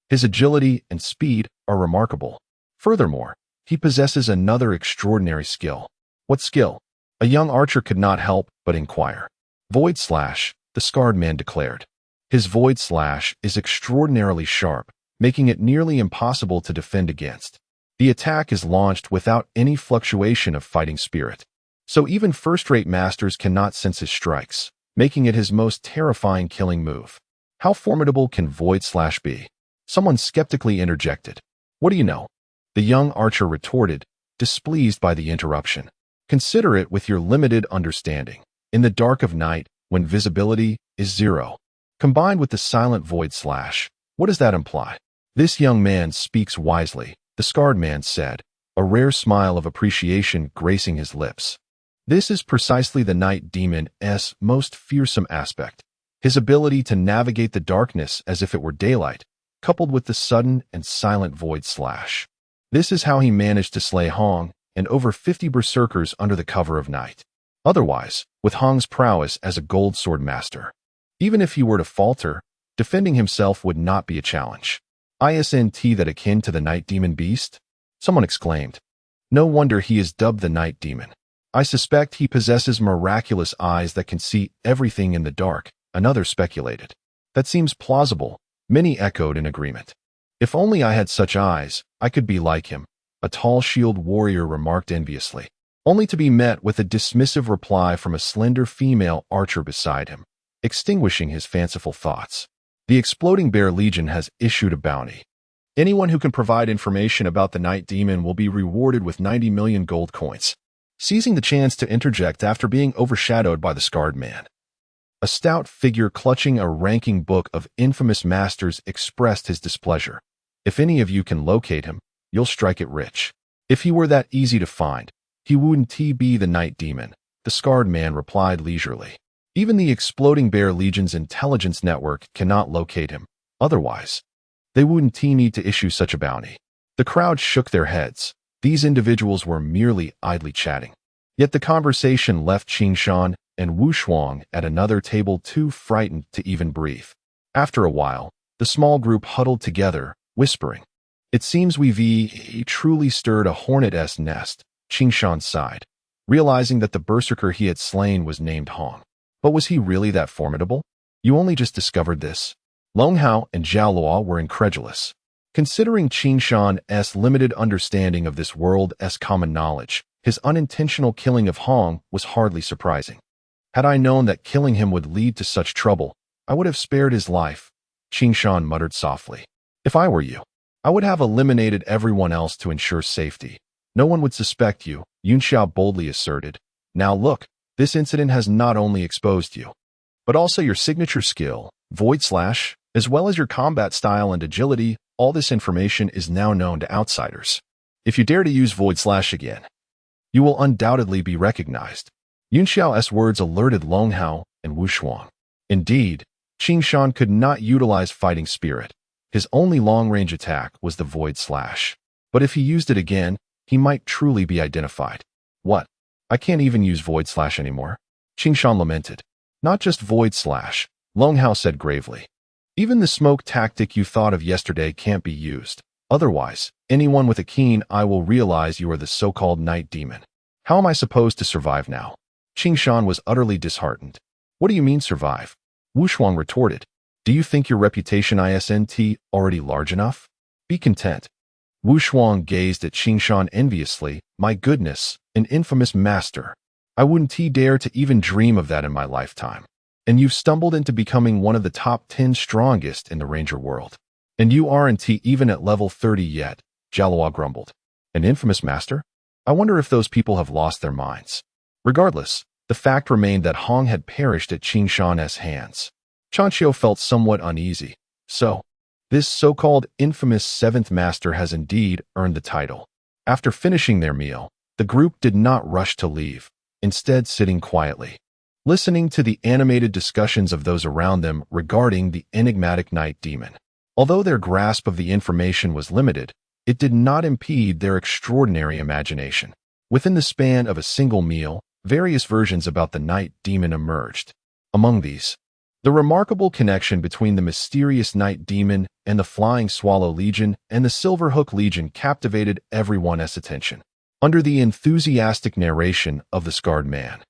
His agility and speed are remarkable. Furthermore, he possesses another extraordinary skill. What skill? A young archer could not help but inquire. Void Slash, the scarred man declared. His Void Slash is extraordinarily sharp, making it nearly impossible to defend against. The attack is launched without any fluctuation of fighting spirit, so even first-rate masters cannot sense his strikes, making it his most terrifying killing move. How formidable can Void Slash be? Someone skeptically interjected. What do you know? The young archer retorted, displeased by the interruption. Consider it with your limited understanding. In the dark of night, when visibility is 0, combined with the silent Void Slash, what does that imply? This young man speaks wisely, the scarred man said, a rare smile of appreciation gracing his lips. This is precisely the night demon's most fearsome aspect. His ability to navigate the darkness as if it were daylight, coupled with the sudden and silent Void Slash. This is how he managed to slay Hong and over 50 berserkers under the cover of night. Otherwise, with Hong's prowess as a gold sword master, even if he were to falter, defending himself would not be a challenge. Isn't that akin to the night demon beast? Someone exclaimed. No wonder he is dubbed the night demon. I suspect he possesses miraculous eyes that can see everything in the dark, another speculated. That seems plausible, many echoed in agreement. If only I had such eyes, I could be like him, a tall shield warrior remarked enviously, only to be met with a dismissive reply from a slender female archer beside him, extinguishing his fanciful thoughts. The Exploding Bear Legion has issued a bounty. Anyone who can provide information about the night demon will be rewarded with 90 million gold coins. Seizing the chance to interject after being overshadowed by the scarred man, a stout figure clutching a ranking book of infamous masters expressed his displeasure. If any of you can locate him, you'll strike it rich. If he were that easy to find, he wouldn't be the night demon, the scarred man replied leisurely. Even the Exploding Bear Legion's intelligence network cannot locate him. Otherwise, they wouldn't need to issue such a bounty. The crowd shook their heads. These individuals were merely idly chatting. Yet the conversation left Qing Shan and Wu Shuang at another table too frightened to even breathe. After a while, the small group huddled together, whispering. It seems we've truly stirred a hornet's nest, Qing Shan sighed, realizing that the berserker he had slain was named Hong. But was he really that formidable? You only just discovered this. Long Hao and Zhao Luo were incredulous. Considering Qing Shan's limited understanding of this world's common knowledge, his unintentional killing of Hong was hardly surprising. Had I known that killing him would lead to such trouble, I would have spared his life, Qing Shan muttered softly. If I were you, I would have eliminated everyone else to ensure safety. No one would suspect you, Yun Xiao boldly asserted. Now look, this incident has not only exposed you, but also your signature skill, Void Slash, as well as your combat style and agility. All this information is now known to outsiders. If you dare to use Void Slash again, you will undoubtedly be recognized. Yun Xiao's words alerted Long Hao and Wu Shuang. Indeed, Qing Shan could not utilize fighting spirit. His only long-range attack was the Void Slash. But if he used it again, he might truly be identified. What? I can't even use Void Slash anymore? Qing Shan lamented. Not just Void Slash, Long Hao said gravely. Even the smoke tactic you thought of yesterday can't be used. Otherwise, anyone with a keen eye will realize you are the so-called night demon. How am I supposed to survive now? Qing Shan was utterly disheartened. What do you mean survive? Wu Shuang retorted. Do you think your reputation isn't already large enough? Be content. Wu Shuang gazed at Qing Shan enviously. My goodness, an infamous master. I wouldn't dare to even dream of that in my lifetime. And you've stumbled into becoming one of the top 10 strongest in the ranger world. And you aren't even at level 30 yet, Zhao Luo grumbled. An infamous master? I wonder if those people have lost their minds. Regardless, the fact remained that Hong had perished at Qing Shan's hands. Chanqiu felt somewhat uneasy. So, this so-called infamous seventh master has indeed earned the title. After finishing their meal, the group did not rush to leave, instead sitting quietly, listening to the animated discussions of those around them regarding the enigmatic night demon. Although their grasp of the information was limited, it did not impede their extraordinary imagination. Within the span of a single meal, various versions about the night demon emerged. Among these, the remarkable connection between the mysterious night demon and the Flying Swallow Legion and the Silverhook Legion captivated everyone's attention. Under the enthusiastic narration of the Scarred Man,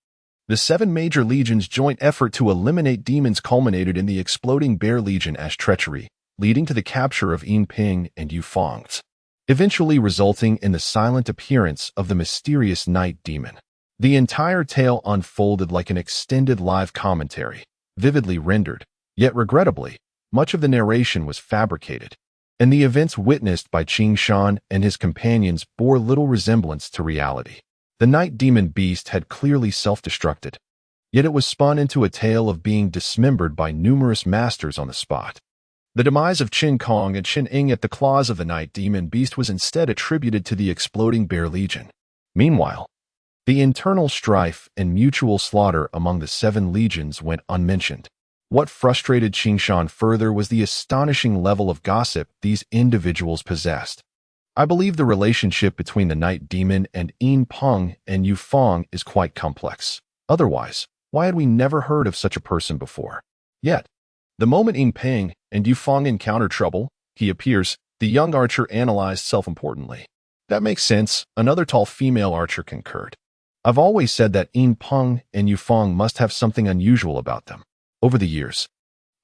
the 7 major legions' joint effort to eliminate demons culminated in the Exploding Bear Legion as treachery, leading to the capture of Yin Ping and Yu Fang's, eventually resulting in the silent appearance of the mysterious night demon. The entire tale unfolded like an extended live commentary, vividly rendered, yet regrettably, much of the narration was fabricated, and the events witnessed by Qing Shan and his companions bore little resemblance to reality. The night demon beast had clearly self-destructed, yet it was spun into a tale of being dismembered by numerous masters on the spot. The demise of Qin Kong and Qin Ying at the claws of the night demon beast was instead attributed to the Exploding Bear Legion. Meanwhile, the internal strife and mutual slaughter among the 7 legions went unmentioned. What frustrated Qing Shan further was the astonishing level of gossip these individuals possessed. I believe the relationship between the night demon and Yin Peng and Yu Fang is quite complex. Otherwise, why had we never heard of such a person before? Yet, the moment Yin Peng and Yu Fang encountered trouble, he appears, the young archer analyzed self-importantly. That makes sense, another tall female archer concurred. I've always said that Yin Peng and Yu Fang must have something unusual about them. Over the years,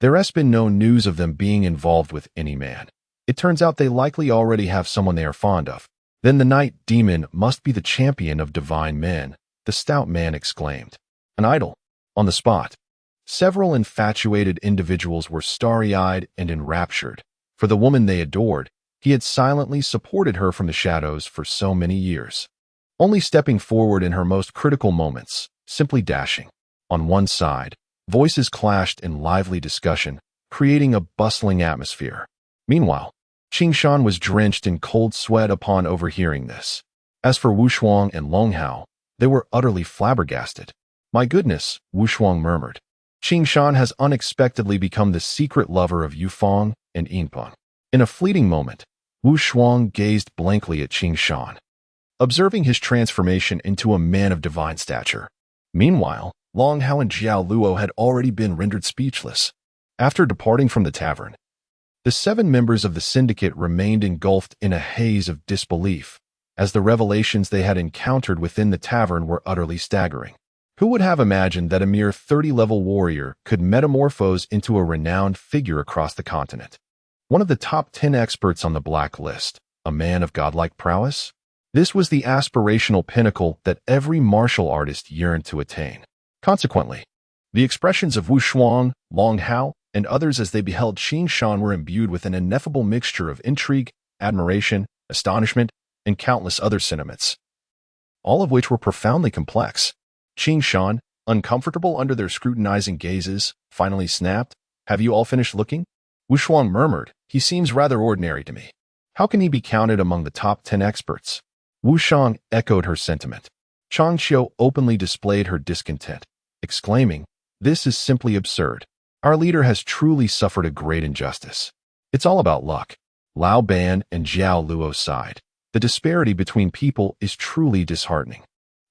there has been no news of them being involved with any man. It turns out they likely already have someone they are fond of. Then the night demon must be the champion of divine men, the stout man exclaimed. An idol. On the spot, several infatuated individuals were starry-eyed and enraptured. For the woman they adored, he had silently supported her from the shadows for so many years, only stepping forward in her most critical moments, simply dashing. On one side, voices clashed in lively discussion, creating a bustling atmosphere. Meanwhile, Qing Shan was drenched in cold sweat upon overhearing this. As for Wu Shuang and Long Hao, they were utterly flabbergasted. My goodness, Wu Shuang murmured. Qing Shan has unexpectedly become the secret lover of Yu Fang and Yin Peng. In a fleeting moment, Wu Shuang gazed blankly at Qing Shan, observing his transformation into a man of divine stature. Meanwhile, Long Hao and Jiao Luo had already been rendered speechless. After departing from the tavern, the 7 members of the syndicate remained engulfed in a haze of disbelief, as the revelations they had encountered within the tavern were utterly staggering. Who would have imagined that a mere 30-level warrior could metamorphose into a renowned figure across the continent? One of the top 10 experts on the blacklist, a man of godlike prowess? This was the aspirational pinnacle that every martial artist yearned to attain. Consequently, the expressions of Wu Shuang, Long Hao, and others as they beheld Qing Shan were imbued with an ineffable mixture of intrigue, admiration, astonishment, and countless other sentiments, all of which were profoundly complex. Qing Shan, uncomfortable under their scrutinizing gazes, finally snapped, "Have you all finished looking?" Wu Shuang murmured, "He seems rather ordinary to me. How can he be counted among the top 10 experts?" Wu Shang echoed her sentiment. Chang Qiu openly displayed her discontent, exclaiming, "This is simply absurd. Our leader has truly suffered a great injustice. It's all about luck." Lao Ban and Jiao Luo sighed. "The disparity between people is truly disheartening.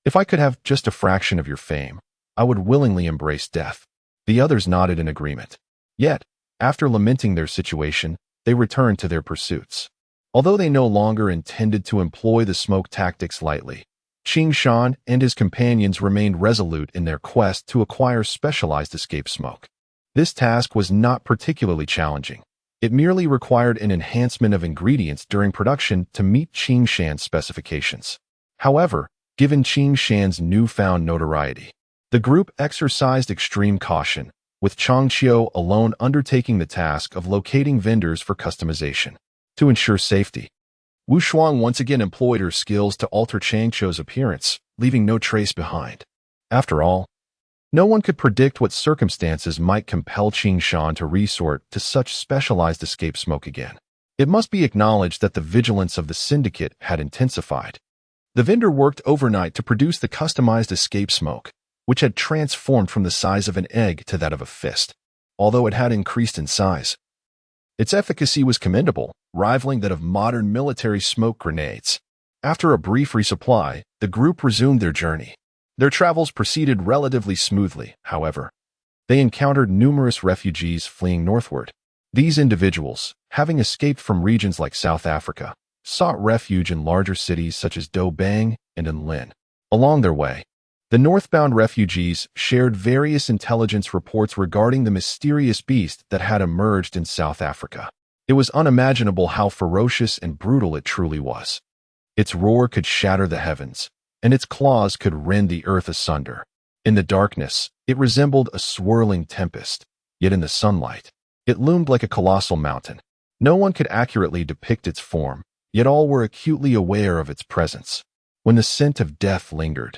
If I could have just a fraction of your fame, I would willingly embrace death." The others nodded in agreement. Yet, after lamenting their situation, they returned to their pursuits. Although they no longer intended to employ the smoke tactics lightly, Qing Shan and his companions remained resolute in their quest to acquire specialized escape smoke. This task was not particularly challenging. It merely required an enhancement of ingredients during production to meet Qing Shan's specifications. However, given Qing Shan's newfound notoriety, the group exercised extreme caution, with Chang Qiu alone undertaking the task of locating vendors for customization. To ensure safety, Wu Shuang once again employed her skills to alter Chang Qiu's appearance, leaving no trace behind. After all, no one could predict what circumstances might compel Qing Shan to resort to such specialized escape smoke again. It must be acknowledged that the vigilance of the syndicate had intensified. The vendor worked overnight to produce the customized escape smoke, which had transformed from the size of an egg to that of a fist. Although it had increased in size, its efficacy was commendable, rivaling that of modern military smoke grenades. After a brief resupply, the group resumed their journey. Their travels proceeded relatively smoothly, however. They encountered numerous refugees fleeing northward. These individuals, having escaped from regions like South Africa, sought refuge in larger cities such as Dobang and Enlin. Along their way, the northbound refugees shared various intelligence reports regarding the mysterious beast that had emerged in South Africa. It was unimaginable how ferocious and brutal it truly was. Its roar could shatter the heavens, and its claws could rend the earth asunder. In the darkness, it resembled a swirling tempest, yet in the sunlight, it loomed like a colossal mountain. No one could accurately depict its form, yet all were acutely aware of its presence. When the scent of death lingered,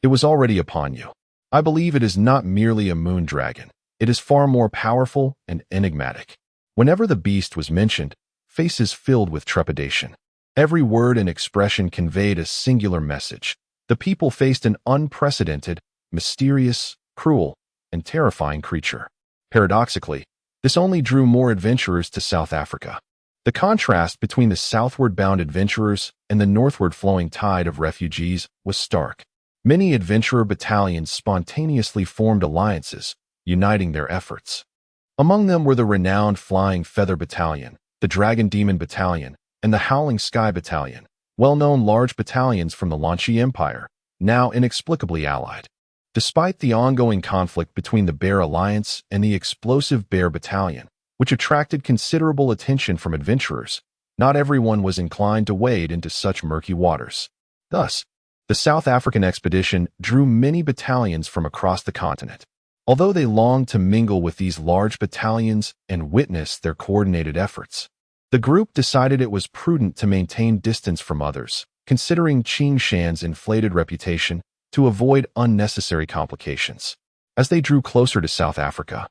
it was already upon you. I believe it is not merely a moon dragon. It is far more powerful and enigmatic. Whenever the beast was mentioned, faces filled with trepidation. Every word and expression conveyed a singular message. The people faced an unprecedented, mysterious, cruel, and terrifying creature. Paradoxically, this only drew more adventurers to South Africa. The contrast between the southward-bound adventurers and the northward-flowing tide of refugees was stark. Many adventurer battalions spontaneously formed alliances, uniting their efforts. Among them were the renowned Flying Feather Battalion, the Dragon Demon Battalion, and the Howling Sky Battalion, well-known large battalions from the Lan Yue Empire, now inexplicably allied. Despite the ongoing conflict between the Bear Alliance and the explosive Bear Battalion, which attracted considerable attention from adventurers, not everyone was inclined to wade into such murky waters. Thus, the South African expedition drew many battalions from across the continent. Although they longed to mingle with these large battalions and witness their coordinated efforts, the group decided it was prudent to maintain distance from others, considering Qing Shan's inflated reputation, to avoid unnecessary complications. As they drew closer to South Africa,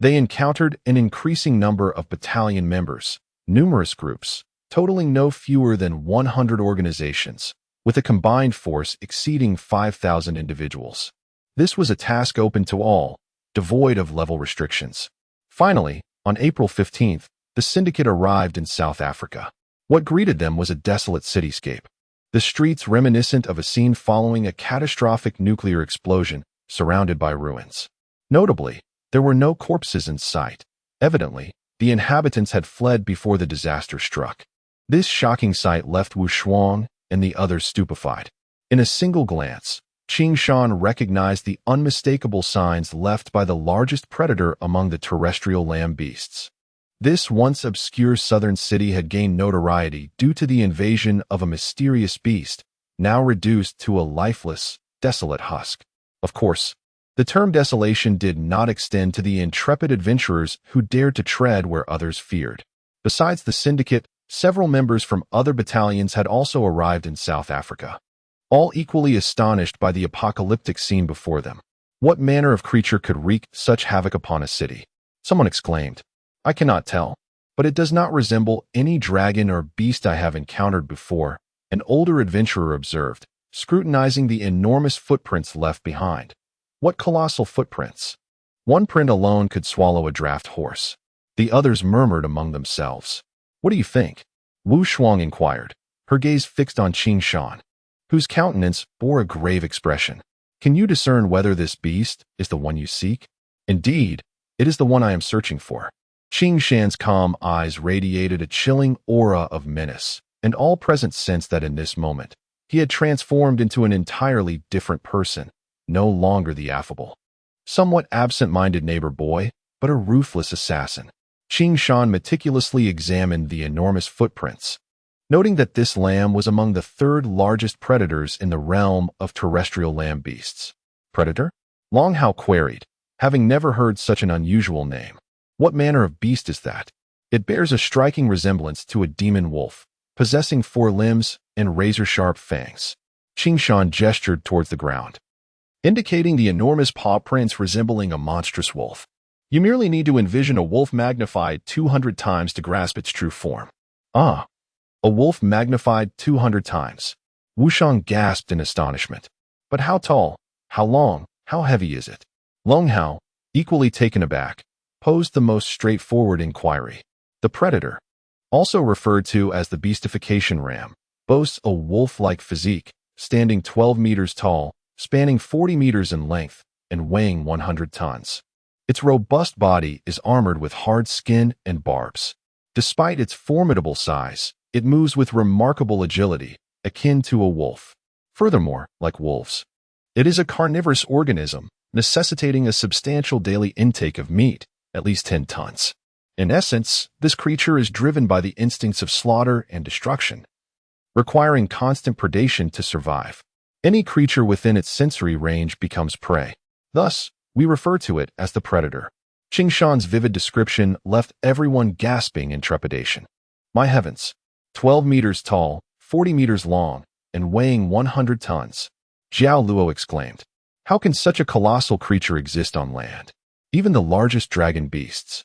they encountered an increasing number of battalion members, numerous groups, totaling no fewer than 100 organizations, with a combined force exceeding 5,000 individuals. This was a task open to all, devoid of level restrictions. Finally, on April 15th, the syndicate arrived in South Africa. What greeted them was a desolate cityscape. The streets reminiscent of a scene following a catastrophic nuclear explosion surrounded by ruins. Notably, there were no corpses in sight. Evidently, the inhabitants had fled before the disaster struck. This shocking sight left Wu Shuang and the others stupefied. In a single glance, Qing Shan recognized the unmistakable signs left by the largest predator among the terrestrial land beasts. This once obscure southern city had gained notoriety due to the invasion of a mysterious beast, now reduced to a lifeless, desolate husk. Of course, the term desolation did not extend to the intrepid adventurers who dared to tread where others feared. Besides the syndicate, several members from other battalions had also arrived in South Africa, all equally astonished by the apocalyptic scene before them. What manner of creature could wreak such havoc upon a city? Someone exclaimed. I cannot tell, but it does not resemble any dragon or beast I have encountered before, an older adventurer observed, scrutinizing the enormous footprints left behind. What colossal footprints! One print alone could swallow a draft horse. The others murmured among themselves. What do you think? Wu Shuang inquired, her gaze fixed on Qing Shan, whose countenance bore a grave expression. Can you discern whether this beast is the one you seek? Indeed, it is the one I am searching for. Qing Shan's calm eyes radiated a chilling aura of menace, and all present sensed that in this moment, he had transformed into an entirely different person, no longer the affable, somewhat absent-minded neighbor boy, but a ruthless assassin. Qing Shan meticulously examined the enormous footprints, noting that this lamb was among the third largest predators in the realm of terrestrial land beasts. Predator? Long Hao queried, having never heard such an unusual name. What manner of beast is that? It bears a striking resemblance to a demon wolf, possessing 4 limbs and razor-sharp fangs. Qing Shan gestured towards the ground, indicating the enormous paw prints resembling a monstrous wolf. You merely need to envision a wolf magnified 200 times to grasp its true form. Ah, a wolf magnified 200 times. Wu Shuang gasped in astonishment. But how tall, how long, how heavy is it? Long Hao, equally taken aback, posed the most straightforward inquiry. The predator, also referred to as the beastification ram, boasts a wolf-like physique, standing 12 meters tall, spanning 40 meters in length, and weighing 100 tons. Its robust body is armored with hard skin and barbs. Despite its formidable size, it moves with remarkable agility, akin to a wolf. Furthermore, like wolves, it is a carnivorous organism, necessitating a substantial daily intake of meat, at least 10 tons. In essence, this creature is driven by the instincts of slaughter and destruction, requiring constant predation to survive. Any creature within its sensory range becomes prey. Thus, we refer to it as the predator. Qing Shan's vivid description left everyone gasping in trepidation. My heavens! 12 meters tall, 40 meters long, and weighing 100 tons. Zhao Luo exclaimed. How can such a colossal creature exist on land? Even the largest dragon beasts,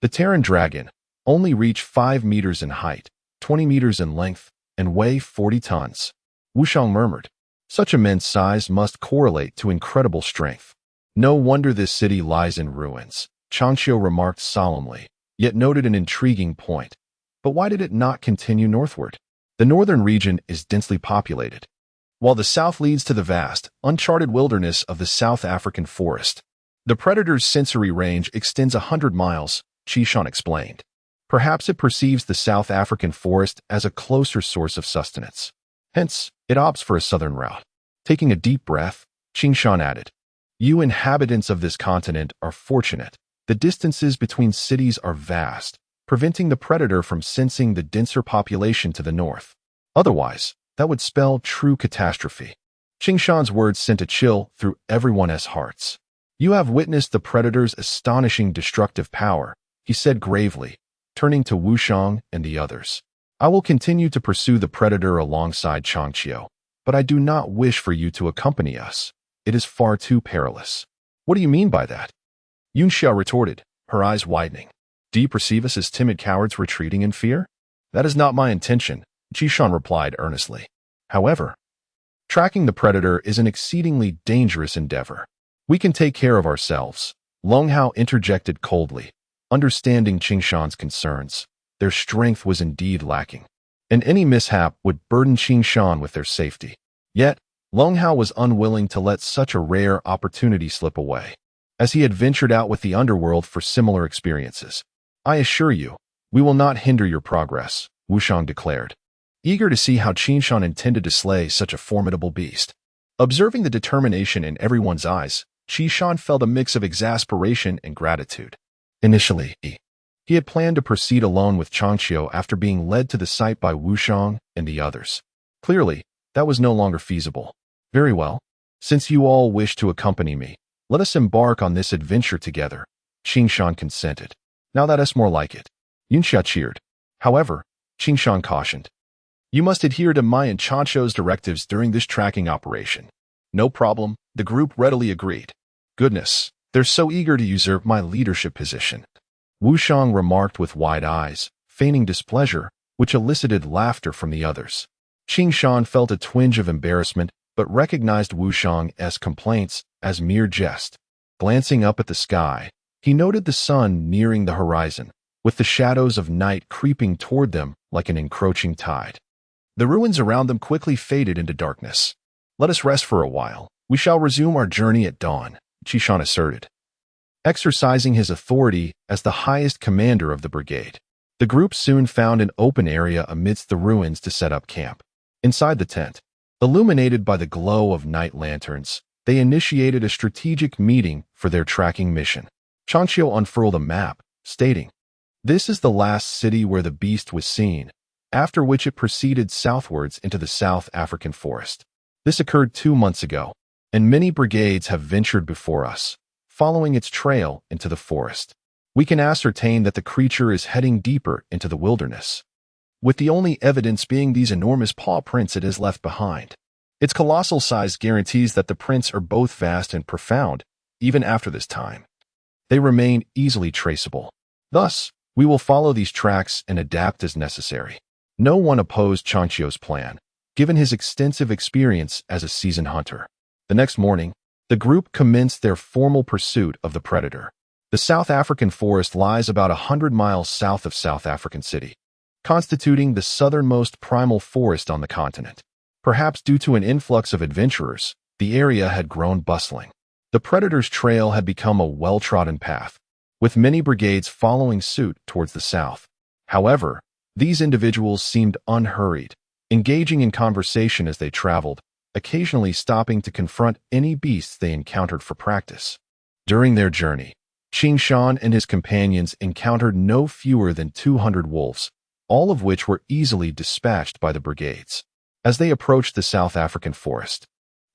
the Terran dragon, only reach 5 meters in height, 20 meters in length, and weigh 40 tons. Wu Shuang murmured. Such immense size must correlate to incredible strength. No wonder this city lies in ruins, Changqiu remarked solemnly, yet noted an intriguing point. But why did it not continue northward? The northern region is densely populated, while the south leads to the vast, uncharted wilderness of the South African forest. The predator's sensory range extends 100 miles, Qi Shan explained. Perhaps it perceives the South African forest as a closer source of sustenance. Hence, it opts for a southern route. Taking a deep breath, Qing Shan added, You inhabitants of this continent are fortunate. The distances between cities are vast, preventing the predator from sensing the denser population to the north. Otherwise, that would spell true catastrophe. Qing Shan's words sent a chill through everyone's hearts. You have witnessed the predator's astonishing destructive power, he said gravely, turning to Wu Shuang and the others. I will continue to pursue the predator alongside Changqiu, but I do not wish for you to accompany us. It is far too perilous. What do you mean by that? Yun Xiao retorted, her eyes widening. Do you perceive us as timid cowards retreating in fear? That is not my intention, Qi Shan replied earnestly. However, tracking the predator is an exceedingly dangerous endeavor. We can take care of ourselves, Long Hao interjected coldly, understanding Qing Shan's concerns. Their strength was indeed lacking, and any mishap would burden Qing Shan with their safety. Yet, Long Hao was unwilling to let such a rare opportunity slip away, as he had ventured out with the underworld for similar experiences. I assure you, we will not hinder your progress, Wushang declared, eager to see how Qingshan intended to slay such a formidable beast. Observing the determination in everyone's eyes, Qingshan felt a mix of exasperation and gratitude. Initially, he had planned to proceed alone with Changqiu after being led to the site by Wushang and the others. Clearly, that was no longer feasible. Very well. Since you all wish to accompany me, let us embark on this adventure together, Qingshan consented. Now that's more like it. Yunxia cheered. However, Qingshan cautioned. You must adhere to my and Changqiu's directives during this tracking operation. No problem, the group readily agreed. Goodness, they're so eager to usurp my leadership position. Wushang remarked with wide eyes, feigning displeasure, which elicited laughter from the others. Qingshan felt a twinge of embarrassment, but recognized Wushang's complaints as mere jest. Glancing up at the sky, he noted the sun nearing the horizon, with the shadows of night creeping toward them like an encroaching tide. The ruins around them quickly faded into darkness. Let us rest for a while. We shall resume our journey at dawn, Qingshan asserted. Exercising his authority as the highest commander of the brigade, the group soon found an open area amidst the ruins to set up camp. Inside the tent, illuminated by the glow of night lanterns, they initiated a strategic meeting for their tracking mission. Changqiu unfurled a map, stating, "This is the last city where the beast was seen," after which it proceeded southwards into the South African forest. This occurred 2 months ago, and many brigades have ventured before us, following its trail into the forest. We can ascertain that the creature is heading deeper into the wilderness, with the only evidence being these enormous paw prints it has left behind. Its colossal size guarantees that the prints are both vast and profound, even after this time. They remain easily traceable. Thus, we will follow these tracks and adapt as necessary. No one opposed Changqiu's plan, given his extensive experience as a seasoned hunter. The next morning, the group commenced their formal pursuit of the predator. The South African forest lies about 100 miles south of South African City, constituting the southernmost primal forest on the continent. Perhaps due to an influx of adventurers, the area had grown bustling. The predator's trail had become a well-trodden path, with many brigades following suit towards the south. However, these individuals seemed unhurried, engaging in conversation as they traveled, occasionally stopping to confront any beasts they encountered for practice. During their journey, Qingshan and his companions encountered no fewer than 200 wolves, all of which were easily dispatched by the brigades. As they approached the South African forest,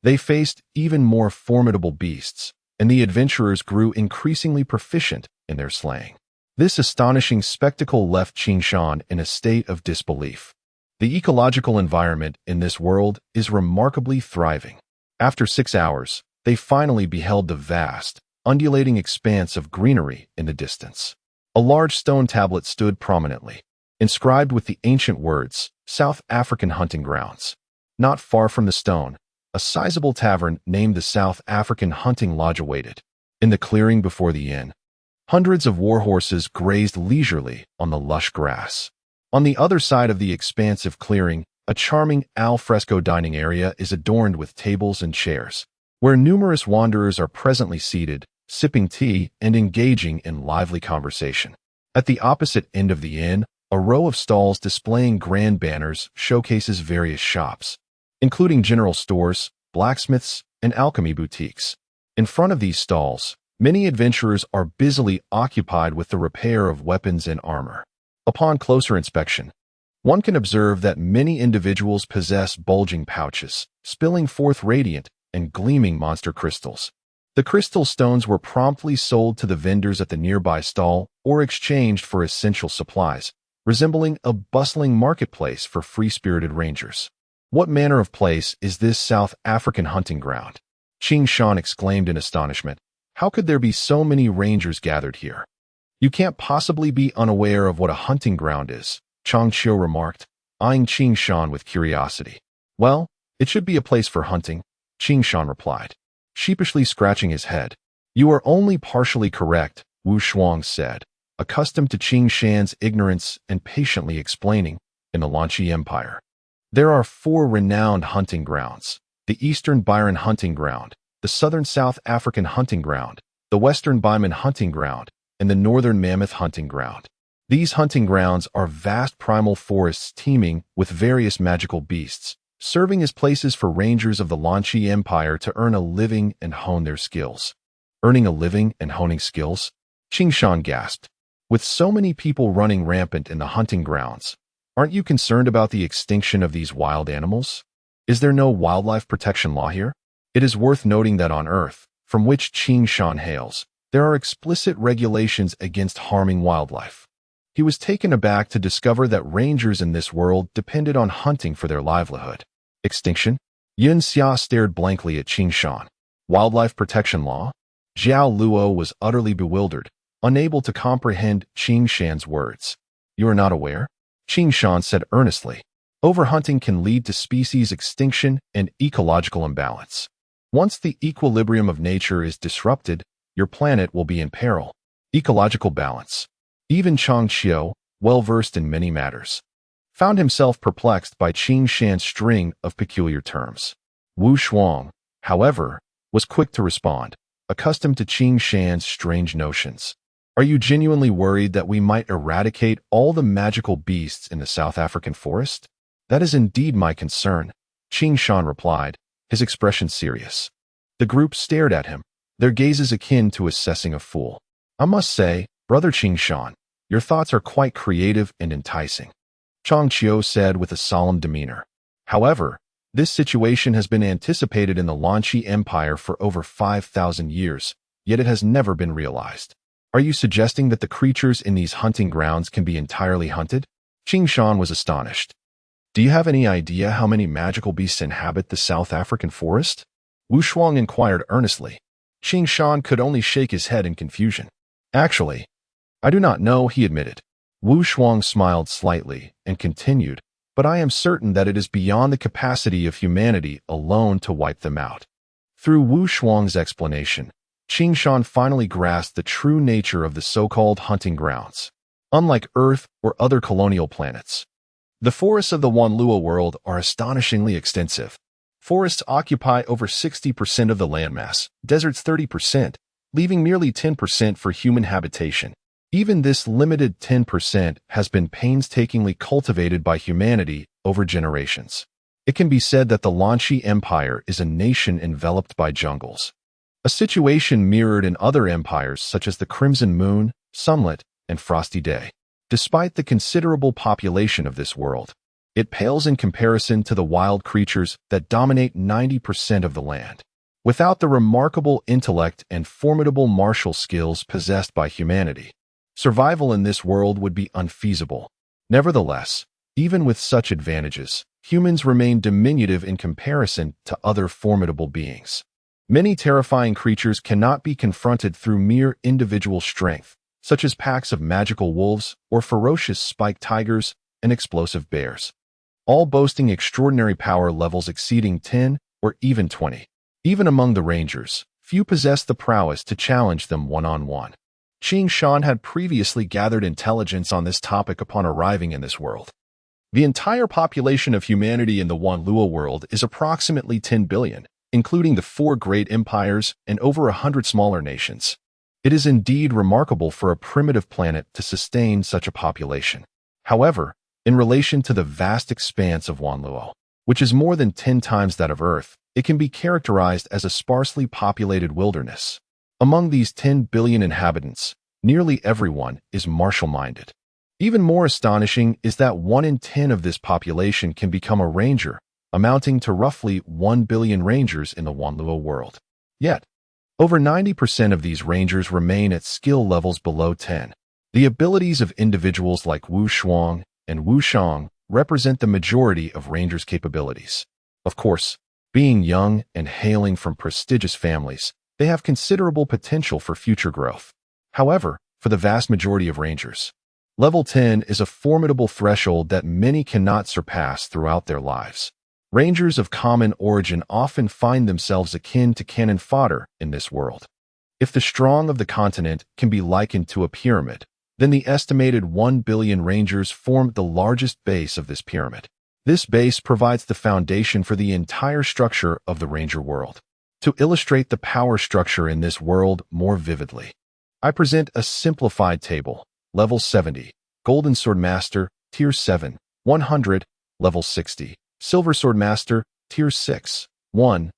they faced even more formidable beasts, and the adventurers grew increasingly proficient in their slaying. This astonishing spectacle left Qingshan in a state of disbelief. The ecological environment in this world is remarkably thriving. After 6 hours, they finally beheld the vast, undulating expanse of greenery in the distance. A large stone tablet stood prominently, inscribed with the ancient words, South African Hunting Grounds. Not far from the stone, a sizable tavern named the South African Hunting Lodge awaited. In the clearing before the inn, hundreds of war horses grazed leisurely on the lush grass. On the other side of the expansive clearing, a charming al fresco dining area is adorned with tables and chairs, where numerous wanderers are presently seated, sipping tea and engaging in lively conversation. At the opposite end of the inn, a row of stalls displaying grand banners showcases various shops, including general stores, blacksmiths, and alchemy boutiques. In front of these stalls, many adventurers are busily occupied with the repair of weapons and armor. Upon closer inspection, one can observe that many individuals possess bulging pouches, spilling forth radiant and gleaming monster crystals. The crystal stones were promptly sold to the vendors at the nearby stall or exchanged for essential supplies, resembling a bustling marketplace for free-spirited rangers. What manner of place is this South African hunting ground? Qingshan exclaimed in astonishment. How could there be so many rangers gathered here? You can't possibly be unaware of what a hunting ground is, Changqiu remarked, eyeing Qingshan with curiosity. Well, it should be a place for hunting, Qingshan replied, sheepishly scratching his head. You are only partially correct, Wu Shuang said, accustomed to Qingshan's ignorance and patiently explaining, in the Lan Yue Empire. There are 4 renowned hunting grounds, the Eastern Byron Hunting Ground, the Southern South African Hunting Ground, the Western Baiman Hunting Ground, and the Northern Mammoth Hunting Ground. These hunting grounds are vast primal forests teeming with various magical beasts, serving as places for rangers of the Lan Yue Empire to earn a living and hone their skills. Earning a living and honing skills? Qing Shan gasped. With so many people running rampant in the hunting grounds, aren't you concerned about the extinction of these wild animals? Is there no wildlife protection law here? It is worth noting that on Earth, from which Qing Shan hails, there are explicit regulations against harming wildlife. He was taken aback to discover that rangers in this world depended on hunting for their livelihood. Extinction? Yun Xia stared blankly at Qing Shan. Wildlife protection law? Zhao Luo was utterly bewildered, unable to comprehend Qing Shan's words. You are not aware? Qing Shan said earnestly. Overhunting can lead to species extinction and ecological imbalance. Once the equilibrium of nature is disrupted, your planet will be in peril. Ecological balance. Even Chang Qiu, well-versed in many matters, found himself perplexed by Qing Shan's string of peculiar terms. Wu Shuang, however, was quick to respond, accustomed to Qing Shan's strange notions. Are you genuinely worried that we might eradicate all the magical beasts in the South African forest? That is indeed my concern, Qing Shan replied, his expression serious. The group stared at him, their gazes akin to assessing a fool. I must say, Brother Qing Shan, your thoughts are quite creative and enticing, Chang Qiu said with a solemn demeanor. However, this situation has been anticipated in the Lan Yue Empire for over 5,000 years, yet it has never been realized. Are you suggesting that the creatures in these hunting grounds can be entirely hunted? Qing Shan was astonished. Do you have any idea how many magical beasts inhabit the South African forest? Wu Shuang inquired earnestly. Qing Shan could only shake his head in confusion. Actually, I do not know, he admitted. Wu Shuang smiled slightly and continued, but I am certain that it is beyond the capacity of humanity alone to wipe them out. Through Wu Shuang's explanation, Qing Shan finally grasped the true nature of the so-called hunting grounds. Unlike Earth or other colonial planets, the forests of the Wanluo world are astonishingly extensive. Forests occupy over 60% of the landmass, deserts 30%, leaving merely 10% for human habitation. Even this limited 10% has been painstakingly cultivated by humanity over generations. It can be said that the Lan Yue Empire is a nation enveloped by jungles, a situation mirrored in other empires such as the Crimson Moon, Sunlit, and Frosty Day. Despite the considerable population of this world, it pales in comparison to the wild creatures that dominate 90% of the land. Without the remarkable intellect and formidable martial skills possessed by humanity, survival in this world would be unfeasible. Nevertheless, even with such advantages, humans remain diminutive in comparison to other formidable beings. Many terrifying creatures cannot be confronted through mere individual strength, such as packs of magical wolves or ferocious spiked tigers and explosive bears, all boasting extraordinary power levels exceeding 10 or even 20. Even among the rangers, few possess the prowess to challenge them one-on-one. Qing Shan had previously gathered intelligence on this topic upon arriving in this world. The entire population of humanity in the Wanluo world is approximately 10 billion, including the 4 great empires and over 100 smaller nations. It is indeed remarkable for a primitive planet to sustain such a population. However, in relation to the vast expanse of Wanluo, which is more than 10 times that of Earth, it can be characterized as a sparsely populated wilderness. Among these 10 billion inhabitants, nearly everyone is martial-minded. Even more astonishing is that 1 in 10 of this population can become a ranger, amounting to roughly 1 billion rangers in the Wanluo world. Yet, over 90% of these rangers remain at skill levels below 10. The abilities of individuals like Wu Shuang and Wu Shang represent the majority of rangers' capabilities. Of course, being young and hailing from prestigious families, they have considerable potential for future growth. However, for the vast majority of rangers, level 10 is a formidable threshold that many cannot surpass throughout their lives. Rangers of common origin often find themselves akin to cannon fodder in this world. If the strong of the continent can be likened to a pyramid, then the estimated 1 billion rangers form the largest base of this pyramid. This base provides the foundation for the entire structure of the Ranger world. To illustrate the power structure in this world more vividly, I present a simplified table. Level 70, Golden Sword Master, Tier 7, 100, Level 60, Silver Sword Master, Tier 6, 1000,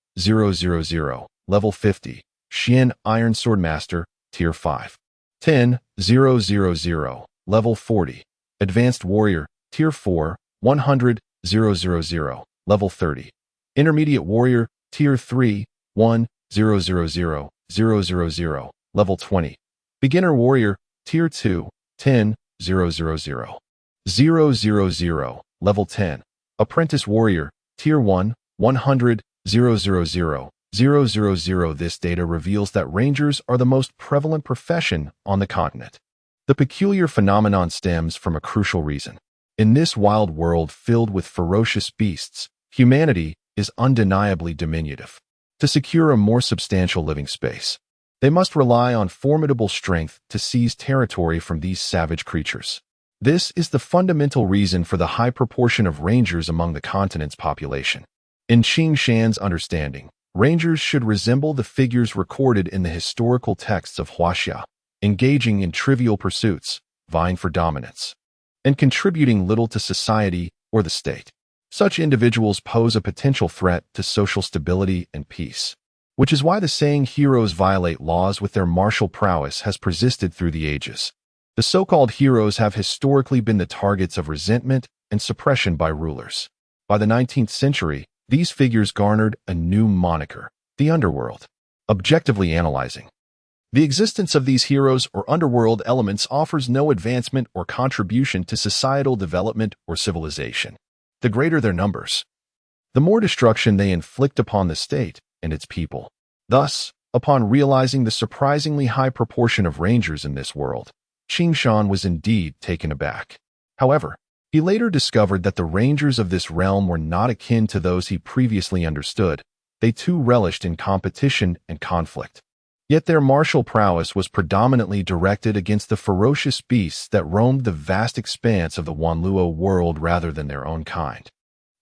Level 50, Xian Iron Sword Master, Tier 5, 10,000, Level 40, Advanced Warrior, Tier 4, 100,000, Level 30, Intermediate Warrior, Tier 3, 1,000,000, Level 20, Beginner Warrior, Tier 2, 10,000, 000, Level 10, Apprentice Warrior, Tier 1, 100,000, 000. This data reveals that Rangers are the most prevalent profession on the continent. The peculiar phenomenon stems from a crucial reason. In this wild world filled with ferocious beasts, humanity is undeniably diminutive. To secure a more substantial living space, they must rely on formidable strength to seize territory from these savage creatures. This is the fundamental reason for the high proportion of Rangers among the continent's population. In Qing Shan's understanding, Rangers should resemble the figures recorded in the historical texts of Huaxia, engaging in trivial pursuits, vying for dominance, and contributing little to society or the state. Such individuals pose a potential threat to social stability and peace, which is why the saying heroes violate laws with their martial prowess has persisted through the ages. The so-called heroes have historically been the targets of resentment and suppression by rulers. By the 19th century, these figures garnered a new moniker, the underworld. Objectively analyzing, the existence of these heroes or underworld elements offers no advancement or contribution to societal development or civilization. The greater their numbers, the more destruction they inflict upon the state and its people. Thus, upon realizing the surprisingly high proportion of Rangers in this world, Qing Shan was indeed taken aback. However, he later discovered that the Rangers of this realm were not akin to those he previously understood. They too relished in competition and conflict. Yet their martial prowess was predominantly directed against the ferocious beasts that roamed the vast expanse of the Wanluo world rather than their own kind.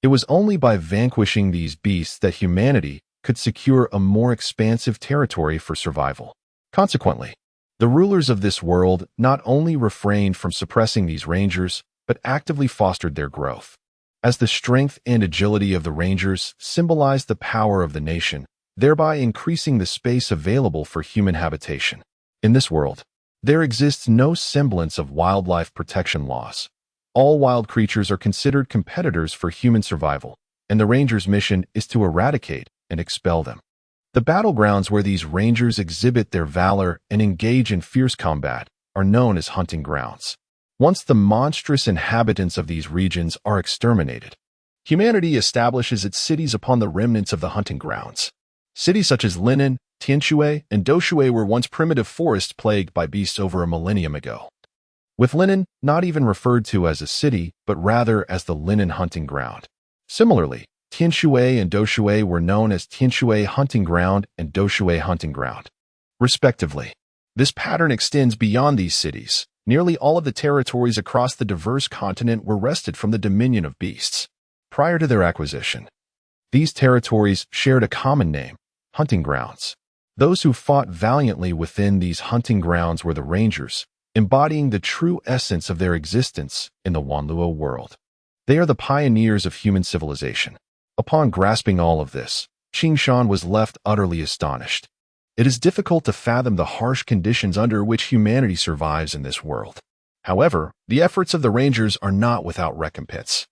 It was only by vanquishing these beasts that humanity could secure a more expansive territory for survival. Consequently, the rulers of this world not only refrained from suppressing these Rangers, but actively fostered their growth. As the strength and agility of the Rangers symbolized the power of the nation, thereby increasing the space available for human habitation. In this world, there exists no semblance of wildlife protection laws. All wild creatures are considered competitors for human survival, and the Rangers' mission is to eradicate and expel them. The battlegrounds where these Rangers exhibit their valor and engage in fierce combat are known as hunting grounds. Once the monstrous inhabitants of these regions are exterminated, humanity establishes its cities upon the remnants of the hunting grounds. Cities such as Linan, Tianshui, and Doushui were once primitive forests plagued by beasts over a millennium ago. With Linan not even referred to as a city, but rather as the Linan hunting ground. Similarly, Tianshui and Doushui were known as Tianshui hunting ground and Doushui hunting ground, respectively. This pattern extends beyond these cities. Nearly all of the territories across the diverse continent were wrested from the dominion of beasts. Prior to their acquisition, these territories shared a common name, hunting grounds. Those who fought valiantly within these hunting grounds were the Rangers, embodying the true essence of their existence in the Wanluo world. They are the pioneers of human civilization. Upon grasping all of this, Qing Shan was left utterly astonished. It is difficult to fathom the harsh conditions under which humanity survives in this world. However, the efforts of the Rangers are not without recompense.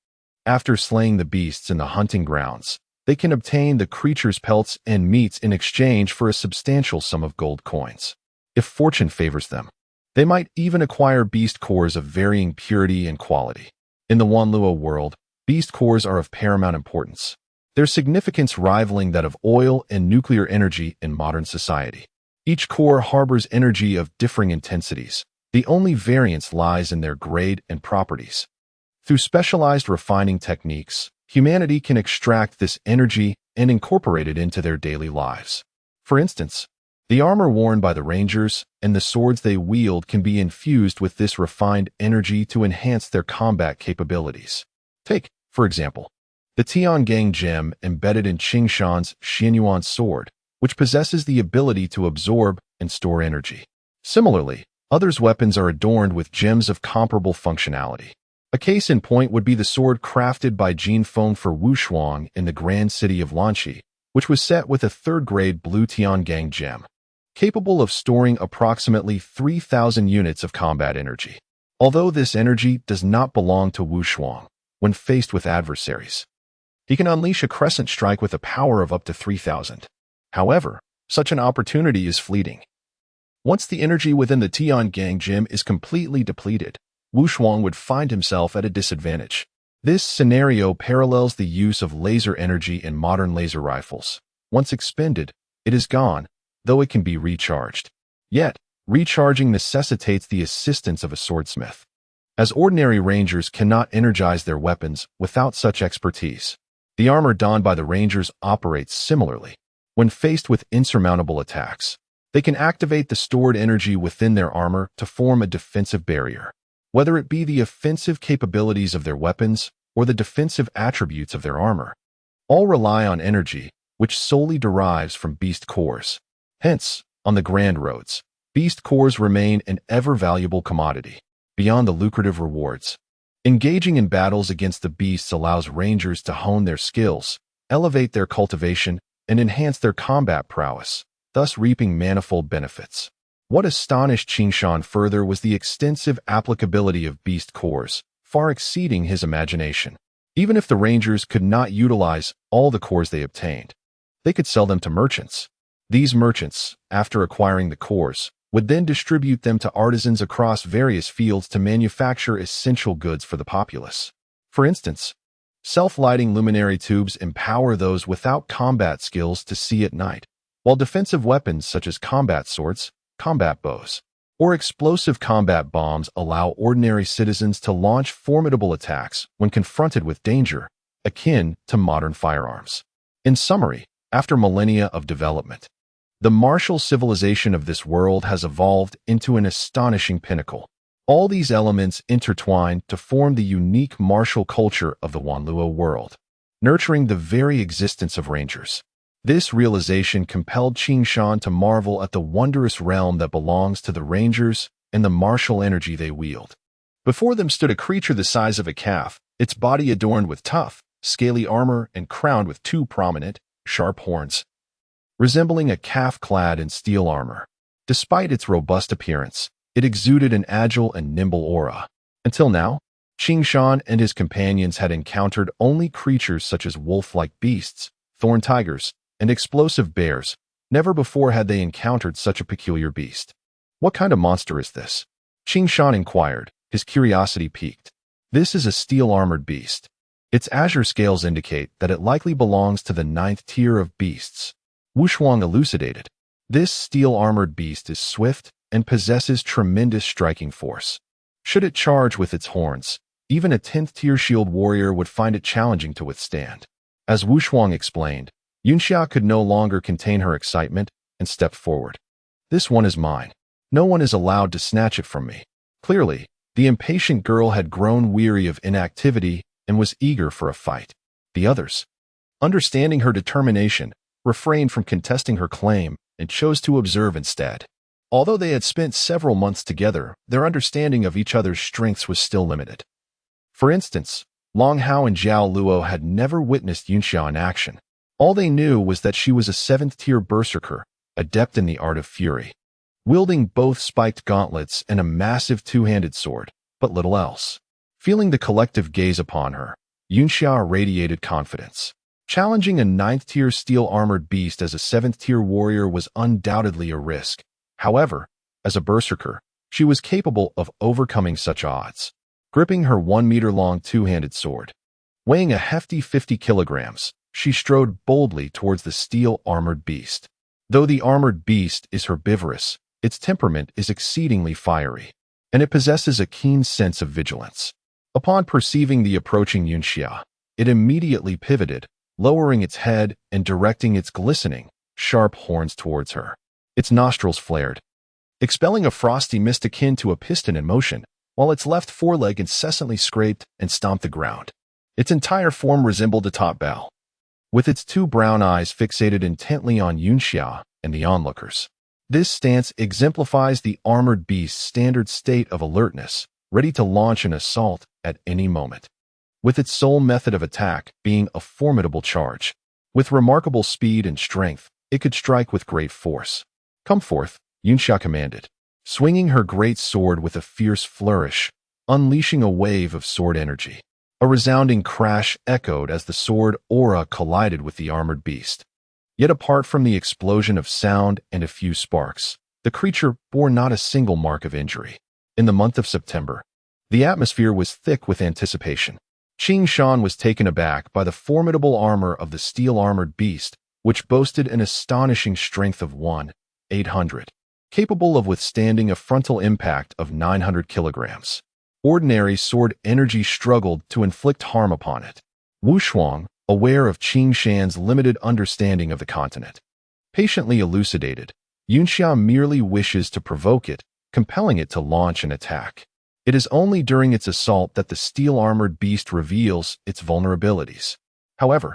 After slaying the beasts in the hunting grounds, they can obtain the creatures' pelts and meats in exchange for a substantial sum of gold coins. If fortune favors them, they might even acquire beast cores of varying purity and quality. In the Wanluo world, beast cores are of paramount importance, their significance rivaling that of oil and nuclear energy in modern society. Each core harbors energy of differing intensities. The only variance lies in their grade and properties. Through specialized refining techniques, humanity can extract this energy and incorporate it into their daily lives. For instance, the armor worn by the Rangers and the swords they wield can be infused with this refined energy to enhance their combat capabilities. Take, For example, the Tiangang gem embedded in Qing Shan's Xuanyuan sword, which possesses the ability to absorb and store energy. Similarly, others' weapons are adorned with gems of comparable functionality. A case in point would be the sword crafted by Jin Feng for Wu Shuang in the grand city of Lanqi, which was set with a third-grade blue Tiangang gem, capable of storing approximately 3,000 units of combat energy. Although this energy does not belong to Wu Shuang, when faced with adversaries, he can unleash a crescent strike with a power of up to 3,000. However, such an opportunity is fleeting. Once the energy within the Tiangang gem is completely depleted, Wu Shuang would find himself at a disadvantage. This scenario parallels the use of laser energy in modern laser rifles. Once expended, it is gone, though it can be recharged. Yet, recharging necessitates the assistance of a swordsmith, as ordinary rangers cannot energize their weapons without such expertise. The armor donned by the rangers operates similarly. When faced with insurmountable attacks, they can activate the stored energy within their armor to form a defensive barrier. Whether it be the offensive capabilities of their weapons or the defensive attributes of their armor, all rely on energy, which solely derives from beast cores. Hence, on the grand roads, beast cores remain an ever-valuable commodity, beyond the lucrative rewards. Engaging in battles against the beasts allows rangers to hone their skills, elevate their cultivation, and enhance their combat prowess, thus reaping manifold benefits. What astonished Qing Shan further was the extensive applicability of beast cores, far exceeding his imagination. Even if the rangers could not utilize all the cores they obtained, they could sell them to merchants. These merchants, after acquiring the cores, would then distribute them to artisans across various fields to manufacture essential goods for the populace. For instance, self-lighting luminary tubes empower those without combat skills to see at night, while defensive weapons such as combat swords, combat bows, or explosive combat bombs allow ordinary citizens to launch formidable attacks when confronted with danger, akin to modern firearms. In summary, after millennia of development, the martial civilization of this world has evolved into an astonishing pinnacle. All these elements intertwine to form the unique martial culture of the Wanluo world, nurturing the very existence of rangers. This realization compelled Qing Shan to marvel at the wondrous realm that belongs to the rangers and the martial energy they wield. Before them stood a creature the size of a calf, its body adorned with tough, scaly armor and crowned with two prominent, sharp horns, resembling a calf clad in steel armor. Despite its robust appearance, it exuded an agile and nimble aura. Until now, Qing Shan and his companions had encountered only creatures such as wolf-like beasts, thorn tigers, and explosive bears. Never before had they encountered such a peculiar beast. What kind of monster is this? Qing Shan inquired, his curiosity piqued. This is a steel-armored beast. Its azure scales indicate that it likely belongs to the 9th tier of beasts. Wu Shuang elucidated. This steel-armored beast is swift and possesses tremendous striking force. Should it charge with its horns, even a 10th tier shield warrior would find it challenging to withstand. As Wu Shuang explained, Yunxia could no longer contain her excitement and stepped forward. This one is mine. No one is allowed to snatch it from me. Clearly, the impatient girl had grown weary of inactivity and was eager for a fight. The others, understanding her determination, refrained from contesting her claim and chose to observe instead. Although they had spent several months together, their understanding of each other's strengths was still limited. For instance, Long Hao and Zhao Luo had never witnessed Yunxia in action. All they knew was that she was a 7th-tier berserker, adept in the art of fury, wielding both spiked gauntlets and a massive two-handed sword, but little else. Feeling the collective gaze upon her, Yunxia radiated confidence. Challenging a 9th-tier steel-armored beast as a 7th-tier warrior was undoubtedly a risk. However, as a berserker, she was capable of overcoming such odds. Gripping her 1-meter-long two-handed sword, weighing a hefty 50 kilograms, she strode boldly towards the steel-armored beast. Though the armored beast is herbivorous, its temperament is exceedingly fiery, and it possesses a keen sense of vigilance. Upon perceiving the approaching Yunxia, it immediately pivoted, lowering its head and directing its glistening, sharp horns towards her. Its nostrils flared, expelling a frosty mist akin to a piston in motion, while its left foreleg incessantly scraped and stomped the ground. Its entire form resembled a top bow, with its two brown eyes fixated intently on Yunxia and the onlookers. This stance exemplifies the armored beast's standard state of alertness, ready to launch an assault at any moment, with its sole method of attack being a formidable charge. With remarkable speed and strength, it could strike with great force. "Come forth," Yunxia commanded, swinging her great sword with a fierce flourish, unleashing a wave of sword energy. A resounding crash echoed as the sword aura collided with the armored beast. Yet apart from the explosion of sound and a few sparks, the creature bore not a single mark of injury. In the month of September, the atmosphere was thick with anticipation. Qing Shan was taken aback by the formidable armor of the steel-armored beast, which boasted an astonishing strength of 1,800, capable of withstanding a frontal impact of 900 kilograms. Ordinary sword energy struggled to inflict harm upon it. Wu Shuang, aware of Qing Shan's limited understanding of the continent, patiently elucidated, Yunxia merely wishes to provoke it, compelling it to launch an attack. It is only during its assault that the steel-armored beast reveals its vulnerabilities. However,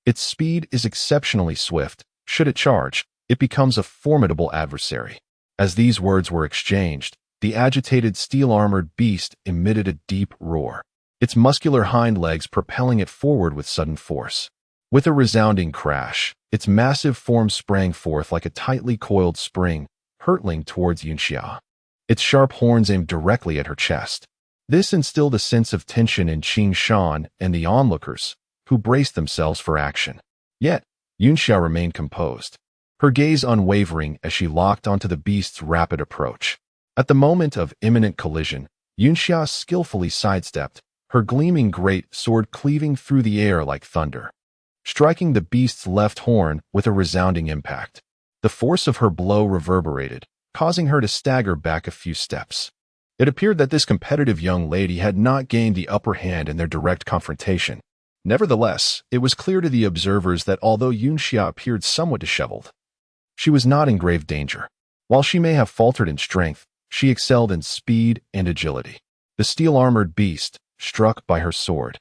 its speed is exceptionally swift. Should it charge, it becomes a formidable adversary. As these words were exchanged, the agitated steel-armored beast emitted a deep roar, its muscular hind legs propelling it forward with sudden force. With a resounding crash, its massive form sprang forth like a tightly coiled spring, hurtling towards Yunxia, its sharp horns aimed directly at her chest. This instilled a sense of tension in Qing Shan and the onlookers, who braced themselves for action. Yet, Yunxia remained composed, her gaze unwavering as she locked onto the beast's rapid approach. At the moment of imminent collision, Yunxia skillfully sidestepped, her gleaming great sword cleaving through the air like thunder, striking the beast's left horn with a resounding impact. The force of her blow reverberated, causing her to stagger back a few steps. It appeared that this competitive young lady had not gained the upper hand in their direct confrontation. Nevertheless, it was clear to the observers that although Yunxia appeared somewhat disheveled, she was not in grave danger. While she may have faltered in strength, she excelled in speed and agility. The steel-armored beast, struck by her sword,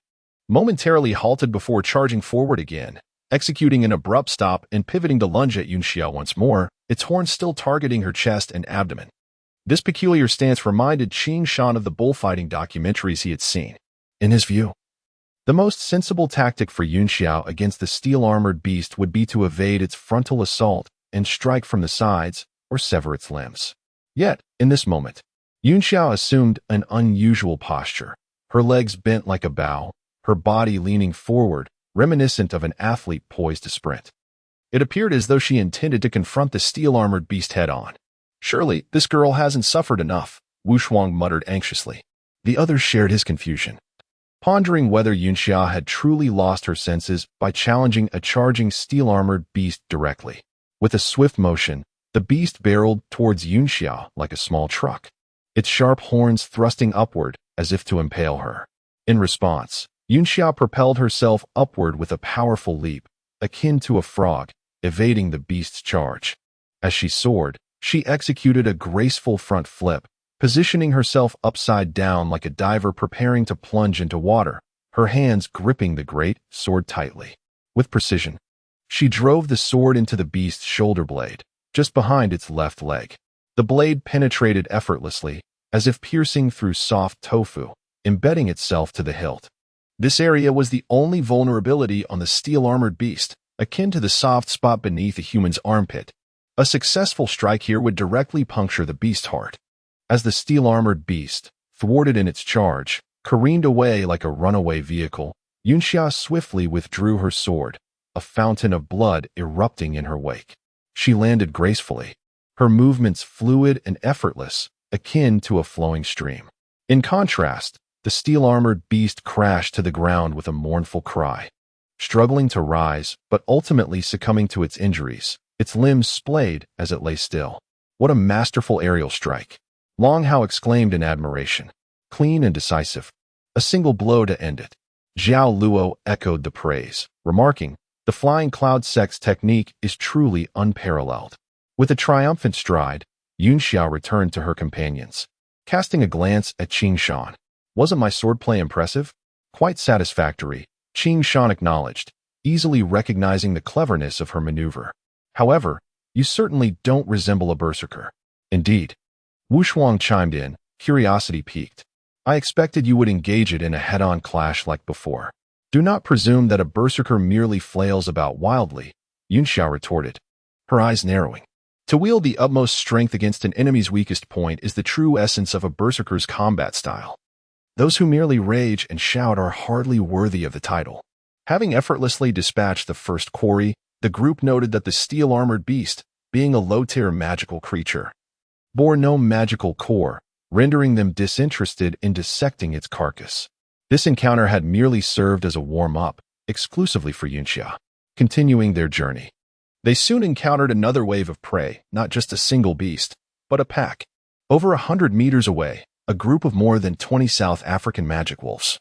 momentarily halted before charging forward again, executing an abrupt stop and pivoting to lunge at Yunxia once more, its horns still targeting her chest and abdomen. This peculiar stance reminded Qing Shan of the bullfighting documentaries he had seen. In his view, the most sensible tactic for Yunxia against the steel-armored beast would be to evade its frontal assault and strike from the sides or sever its limbs. Yet, in this moment, Yunxia assumed an unusual posture, her legs bent like a bow, her body leaning forward, reminiscent of an athlete poised to sprint. It appeared as though she intended to confront the steel-armored beast head-on. "Surely, this girl hasn't suffered enough," Wu Shuang muttered anxiously. The others shared his confusion, pondering whether Yunxia had truly lost her senses by challenging a charging steel-armored beast directly. With a swift motion, the beast barreled towards Yunxia like a small truck, its sharp horns thrusting upward as if to impale her. In response, Yunxia propelled herself upward with a powerful leap, akin to a frog, evading the beast's charge. As she soared, she executed a graceful front flip, positioning herself upside down like a diver preparing to plunge into water, her hands gripping the great sword tightly. With precision, she drove the sword into the beast's shoulder blade, just behind its left leg. The blade penetrated effortlessly, as if piercing through soft tofu, embedding itself to the hilt. This area was the only vulnerability on the steel-armored beast, akin to the soft spot beneath a human's armpit. A successful strike here would directly puncture the beast's heart. As the steel-armored beast, thwarted in its charge, careened away like a runaway vehicle, Yunxia swiftly withdrew her sword, a fountain of blood erupting in her wake. She landed gracefully, her movements fluid and effortless, akin to a flowing stream. In contrast, the steel-armored beast crashed to the ground with a mournful cry. Struggling to rise, but ultimately succumbing to its injuries, its limbs splayed as it lay still. What a masterful aerial strike! Long Hao exclaimed in admiration. Clean and decisive. A single blow to end it. Zhao Luo echoed the praise, remarking, "The flying cloud sect's technique is truly unparalleled." With a triumphant stride, Yunxia returned to her companions, casting a glance at Qing Shan. "Wasn't my swordplay impressive?" Quite satisfactory, Qing Shan acknowledged, easily recognizing the cleverness of her maneuver. However, you certainly don't resemble a berserker. Indeed. Wu Shuang chimed in, curiosity piqued. I expected you would engage it in a head-on clash like before. Do not presume that a berserker merely flails about wildly, Yunxia retorted, her eyes narrowing. To wield the utmost strength against an enemy's weakest point is the true essence of a berserker's combat style. Those who merely rage and shout are hardly worthy of the title. Having effortlessly dispatched the first quarry, the group noted that the steel-armored beast, being a low-tier magical creature, bore no magical core, rendering them disinterested in dissecting its carcass. This encounter had merely served as a warm-up, exclusively for Yunxia. Continuing their journey, they soon encountered another wave of prey, not just a single beast, but a pack. Over 100 meters away, a group of more than 20 South African magic wolves,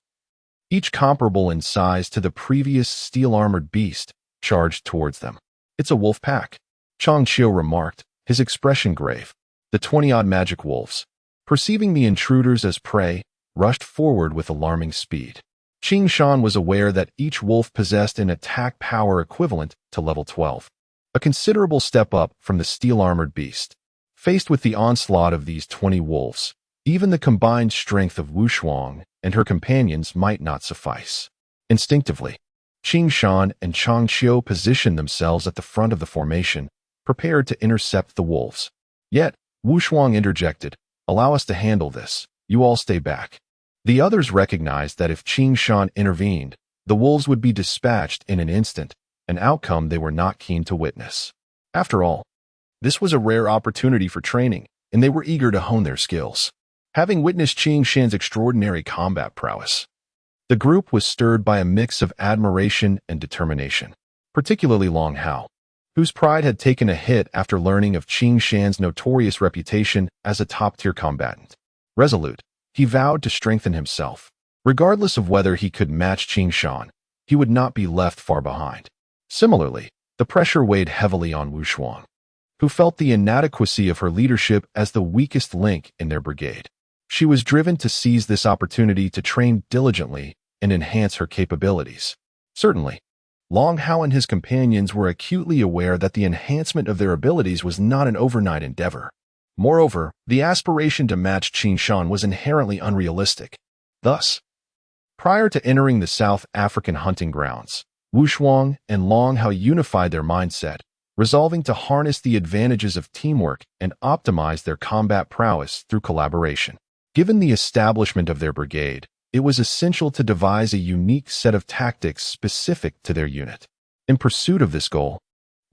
each comparable in size to the previous steel-armored beast, charged towards them. It's a wolf pack, Chang Qiu remarked, his expression grave. The 20-odd magic wolves, perceiving the intruders as prey, rushed forward with alarming speed. Qing Shan was aware that each wolf possessed an attack power equivalent to level 12, a considerable step up from the steel-armored beast. Faced with the onslaught of these 20 wolves, even the combined strength of Wu Shuang and her companions might not suffice. Instinctively, Qing Shan and Chang Qiu positioned themselves at the front of the formation, prepared to intercept the wolves. Yet, Wu Shuang interjected, "Allow us to handle this. You all stay back." The others recognized that if Qing Shan intervened, the wolves would be dispatched in an instant, an outcome they were not keen to witness. After all, this was a rare opportunity for training, and they were eager to hone their skills. Having witnessed Qing Shan's extraordinary combat prowess, the group was stirred by a mix of admiration and determination, particularly Long Hao, whose pride had taken a hit after learning of Qing Shan's notorious reputation as a top-tier combatant. Resolute, he vowed to strengthen himself. Regardless of whether he could match Qing Shan, he would not be left far behind. Similarly, the pressure weighed heavily on Wu Shuang, who felt the inadequacy of her leadership as the weakest link in their brigade. She was driven to seize this opportunity to train diligently and enhance her capabilities. Certainly, Long Hao and his companions were acutely aware that the enhancement of their abilities was not an overnight endeavor. Moreover, the aspiration to match Qing Shan was inherently unrealistic. Thus, prior to entering the South African hunting grounds, Wu Shuang and Long Hao unified their mindset, resolving to harness the advantages of teamwork and optimize their combat prowess through collaboration. Given the establishment of their brigade, it was essential to devise a unique set of tactics specific to their unit. In pursuit of this goal,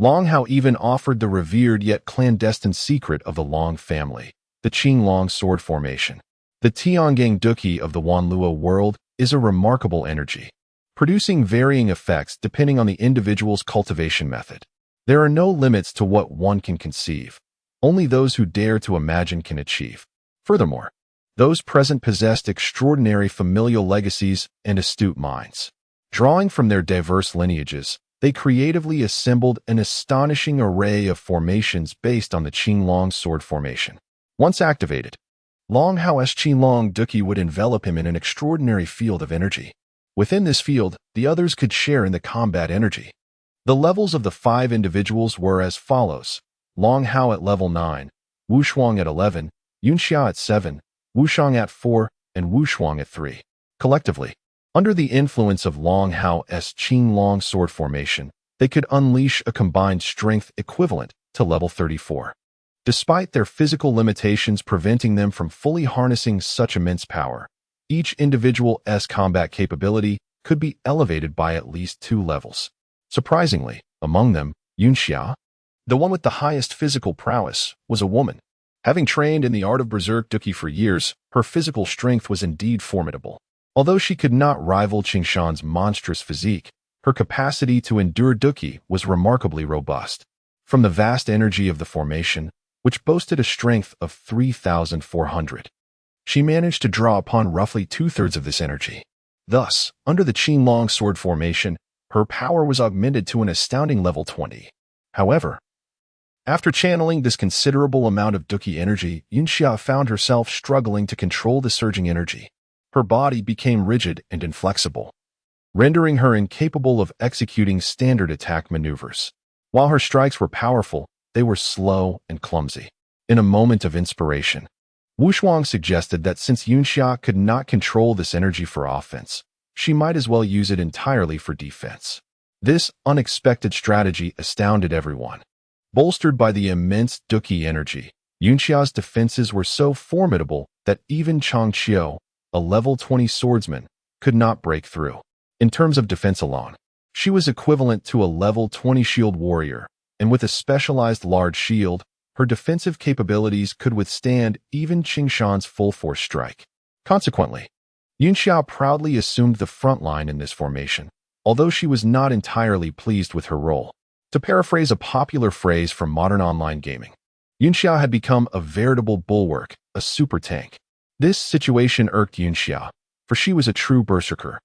Long Hao even offered the revered yet clandestine secret of the Long family, the Qing Long sword formation. The Tiangang Duqi of the Wanluo world is a remarkable energy, producing varying effects depending on the individual's cultivation method. There are no limits to what one can conceive. Only those who dare to imagine can achieve. Furthermore, those present possessed extraordinary familial legacies and astute minds. Drawing from their diverse lineages, they creatively assembled an astonishing array of formations based on the Qing Long sword formation. Once activated, Long Hao's Qing Long Duqi would envelop him in an extraordinary field of energy. Within this field, the others could share in the combat energy. The levels of the 5 individuals were as follows: Long Hao at level 9, Wu Shuang at 11, Yunxia at 7, Wu Shang at 4, and Wu Shuang at 3. Collectively, under the influence of Long Hao's Qing Long sword formation, they could unleash a combined strength equivalent to level 34. Despite their physical limitations preventing them from fully harnessing such immense power, each individual's combat capability could be elevated by at least 2 levels. Surprisingly, among them, Yunxia, the one with the highest physical prowess, was a woman. Having trained in the art of Berserk Duqi for years, her physical strength was indeed formidable. Although she could not rival Qing Shan's monstrous physique, her capacity to endure Duqi was remarkably robust. From the vast energy of the formation, which boasted a strength of 3,400, she managed to draw upon roughly 2/3 of this energy. Thus, under the Qing Long sword formation, her power was augmented to an astounding level 20. However, after channeling this considerable amount of Duqi energy, Yunxia found herself struggling to control the surging energy. Her body became rigid and inflexible, rendering her incapable of executing standard attack maneuvers. While her strikes were powerful, they were slow and clumsy. In a moment of inspiration, Wu Shuang suggested that since Yunxia could not control this energy for offense, she might as well use it entirely for defense. This unexpected strategy astounded everyone. Bolstered by the immense Duqi energy, Yunxia's defenses were so formidable that even Chang Qiu, a level 20 swordsman, could not break through. In terms of defense alone, she was equivalent to a level 20 shield warrior, and with a specialized large shield, her defensive capabilities could withstand even Qing Shan's full-force strike. Consequently, Yunxia proudly assumed the front line in this formation, although she was not entirely pleased with her role. To paraphrase a popular phrase from modern online gaming, Yunxia had become a veritable bulwark, a super tank. This situation irked Yunxia, for she was a true berserker,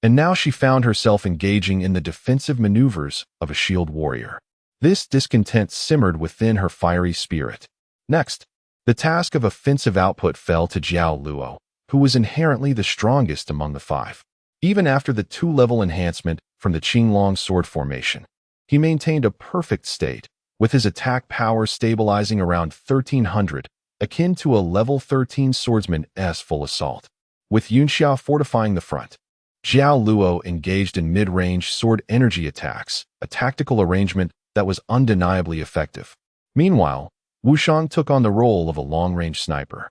and now she found herself engaging in the defensive maneuvers of a shield warrior. This discontent simmered within her fiery spirit. Next, the task of offensive output fell to Jiao Luo, who was inherently the strongest among the five. Even after the 2-level enhancement from the Qinglong sword formation, he maintained a perfect state, with his attack power stabilizing around 1300, akin to a level 13 swordsman's full assault. With Yunxia fortifying the front, Jiao Luo engaged in mid-range sword energy attacks, a tactical arrangement that was undeniably effective. Meanwhile, Wu Shuang took on the role of a long-range sniper.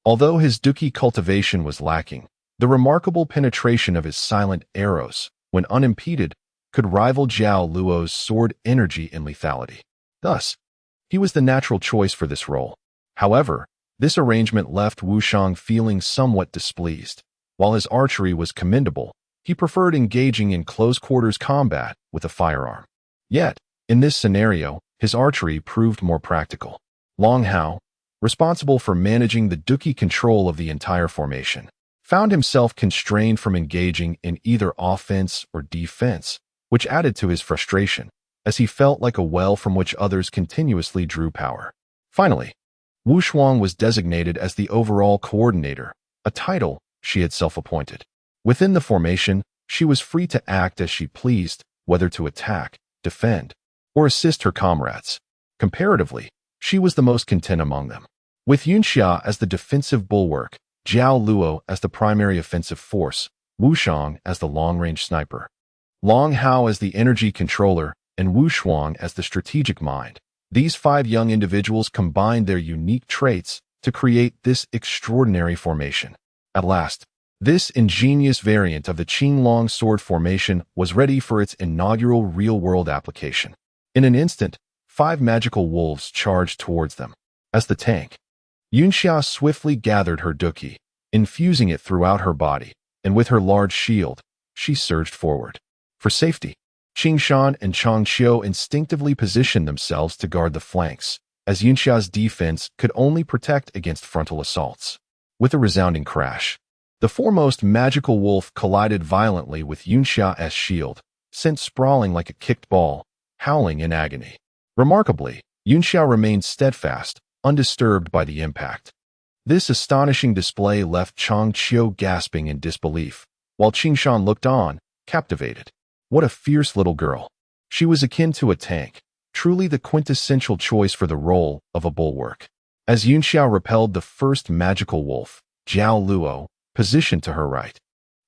Although his Duqi cultivation was lacking, the remarkable penetration of his silent arrows, when unimpeded, could rival Jiao Luo's sword energy and lethality. Thus, he was the natural choice for this role. However, this arrangement left Wu Shuang feeling somewhat displeased. While his archery was commendable, he preferred engaging in close-quarters combat with a firearm. Yet, in this scenario, his archery proved more practical. Long Hao, responsible for managing the Duqi control of the entire formation, found himself constrained from engaging in either offense or defense, which added to his frustration, as he felt like a well from which others continuously drew power. Finally, Wu Shuang was designated as the overall coordinator, a title she had self-appointed. Within the formation, she was free to act as she pleased, whether to attack, defend, or assist her comrades. Comparatively, she was the most content among them. With Yunxia as the defensive bulwark, Jiao Luo as the primary offensive force, Wu Shuang as the long-range sniper, Long Hao as the energy controller, and Wu Shuang as the strategic mind, these 5 young individuals combined their unique traits to create this extraordinary formation. At last, this ingenious variant of the Qinglong sword formation was ready for its inaugural real-world application. In an instant, 5 magical wolves charged towards them. As the tank, Yunxia swiftly gathered her Duqi, infusing it throughout her body, and with her large shield, she surged forward. For safety, Qing Shan and Chang Qiu instinctively positioned themselves to guard the flanks, as Yunxia's defense could only protect against frontal assaults. With a resounding crash, the foremost magical wolf collided violently with Yunxia's shield, sent sprawling like a kicked ball, howling in agony. Remarkably, Yunxia remained steadfast, undisturbed by the impact. This astonishing display left Chang Qiu gasping in disbelief, while Qing Shan looked on, captivated. What a fierce little girl. She was akin to a tank, truly the quintessential choice for the role of a bulwark. As Yunxia repelled the first magical wolf, Jiao Luo, positioned to her right,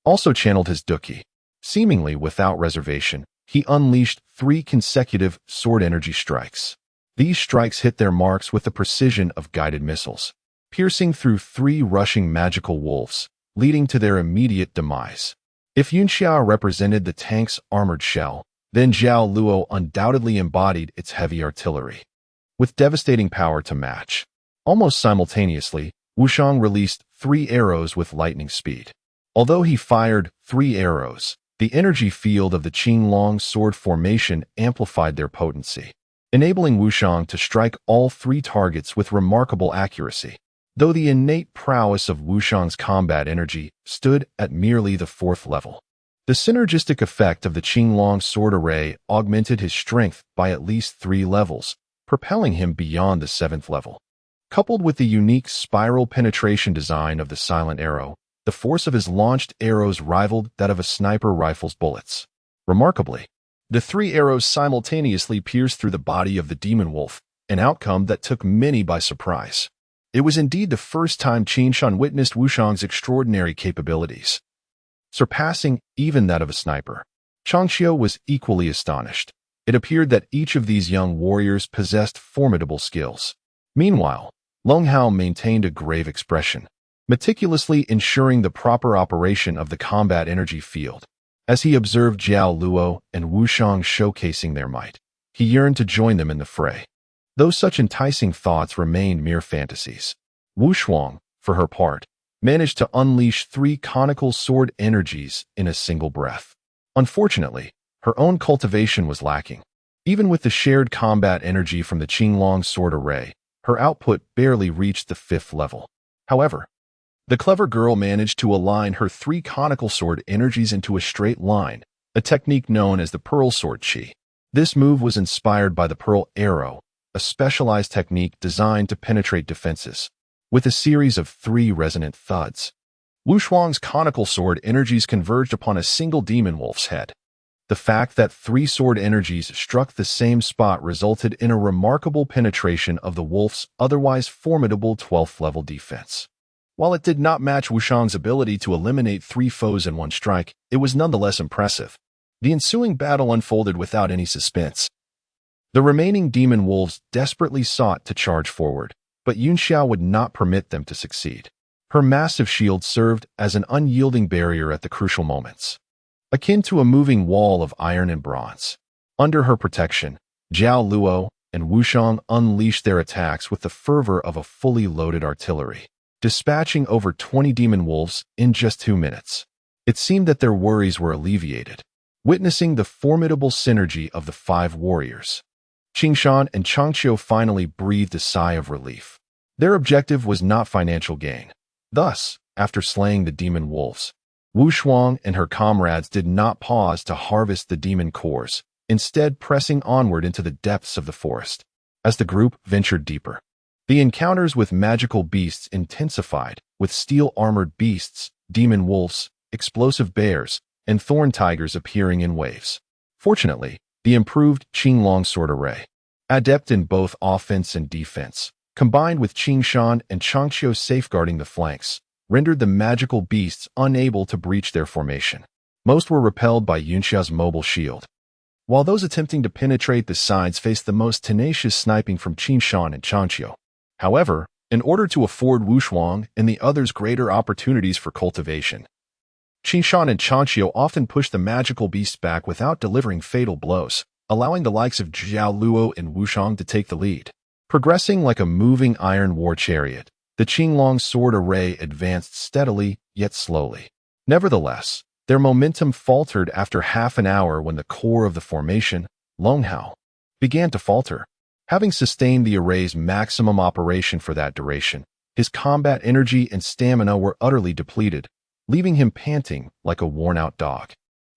also channeled his Duqi. Seemingly without reservation, he unleashed 3 consecutive sword energy strikes. These strikes hit their marks with the precision of guided missiles, piercing through 3 rushing magical wolves, leading to their immediate demise. If Yunxia represented the tank's armored shell, then Jiao Luo undoubtedly embodied its heavy artillery, with devastating power to match. Almost simultaneously, Wu Shuang released 3 arrows with lightning speed. Although he fired 3 arrows, the energy field of the Qinglong sword formation amplified their potency, enabling Wu Shuang to strike all 3 targets with remarkable accuracy. Though the innate prowess of Wu Shuang's combat energy stood at merely the 4th level, the synergistic effect of the Qinglong sword array augmented his strength by at least 3 levels, propelling him beyond the 7th level. Coupled with the unique spiral penetration design of the silent arrow, The force of his launched arrows rivaled that of a sniper rifle's bullets. Remarkably, the 3 arrows simultaneously pierced through the body of the demon wolf, an outcome that took many by surprise. It was indeed the first time Qin Shan witnessed Wushang's extraordinary capabilities, surpassing even that of a sniper. Changqiu was equally astonished. It appeared that each of these young warriors possessed formidable skills. Meanwhile, Long Hao maintained a grave expression, meticulously ensuring the proper operation of the combat energy field. As he observed Jiao Luo and Wushang showcasing their might, he yearned to join them in the fray. Though such enticing thoughts remained mere fantasies, Wu Shuang, for her part, managed to unleash 3 conical sword energies in a single breath. Unfortunately, her own cultivation was lacking. Even with the shared combat energy from the Qinglong sword array, her output barely reached the 5th level. However, the clever girl managed to align her 3 conical sword energies into a straight line, a technique known as the Pearl Sword Qi. This move was inspired by the Pearl Arrow, a specialized technique designed to penetrate defenses. With a series of 3 resonant thuds, Wu Shuang's conical sword energies converged upon a single demon wolf's head. The fact that 3 sword energies struck the same spot resulted in a remarkable penetration of the wolf's otherwise formidable 12th level defense. While it did not match Wushang's ability to eliminate 3 foes in one strike, it was nonetheless impressive. The ensuing battle unfolded without any suspense. The remaining demon wolves desperately sought to charge forward, but Yunxiao would not permit them to succeed. Her massive shield served as an unyielding barrier at the crucial moments, akin to a moving wall of iron and bronze. Under her protection, Jiao Luo and Wushang unleashed their attacks with the fervor of a fully loaded artillery, dispatching over 20 demon wolves in just 2 minutes. It seemed that their worries were alleviated, witnessing the formidable synergy of the 5 warriors. Qingshan and Changqiu finally breathed a sigh of relief. Their objective was not financial gain. Thus, after slaying the demon wolves, Wu Shuang and her comrades did not pause to harvest the demon cores, instead pressing onward into the depths of the forest. As the group ventured deeper, the encounters with magical beasts intensified, with steel-armored beasts, demon wolves, explosive bears, and thorn tigers appearing in waves. Fortunately, the improved Qinglong sword array, adept in both offense and defense, combined with Qingshan and Changqiu safeguarding the flanks, rendered the magical beasts unable to breach their formation. Most were repelled by Yunxia's mobile shield, while those attempting to penetrate the sides faced the most tenacious sniping from Qingshan and Changqiu. However, in order to afford Wu Shuang and the others greater opportunities for cultivation, Qingshan and Changqiu often pushed the magical beasts back without delivering fatal blows, allowing the likes of Jiao Luo and Wushang to take the lead. Progressing like a moving iron war chariot, the Qinglong sword array advanced steadily yet slowly. Nevertheless, their momentum faltered after half an hour when the core of the formation, Long Hao, began to falter. Having sustained the array's maximum operation for that duration, his combat energy and stamina were utterly depleted, leaving him panting like a worn-out dog.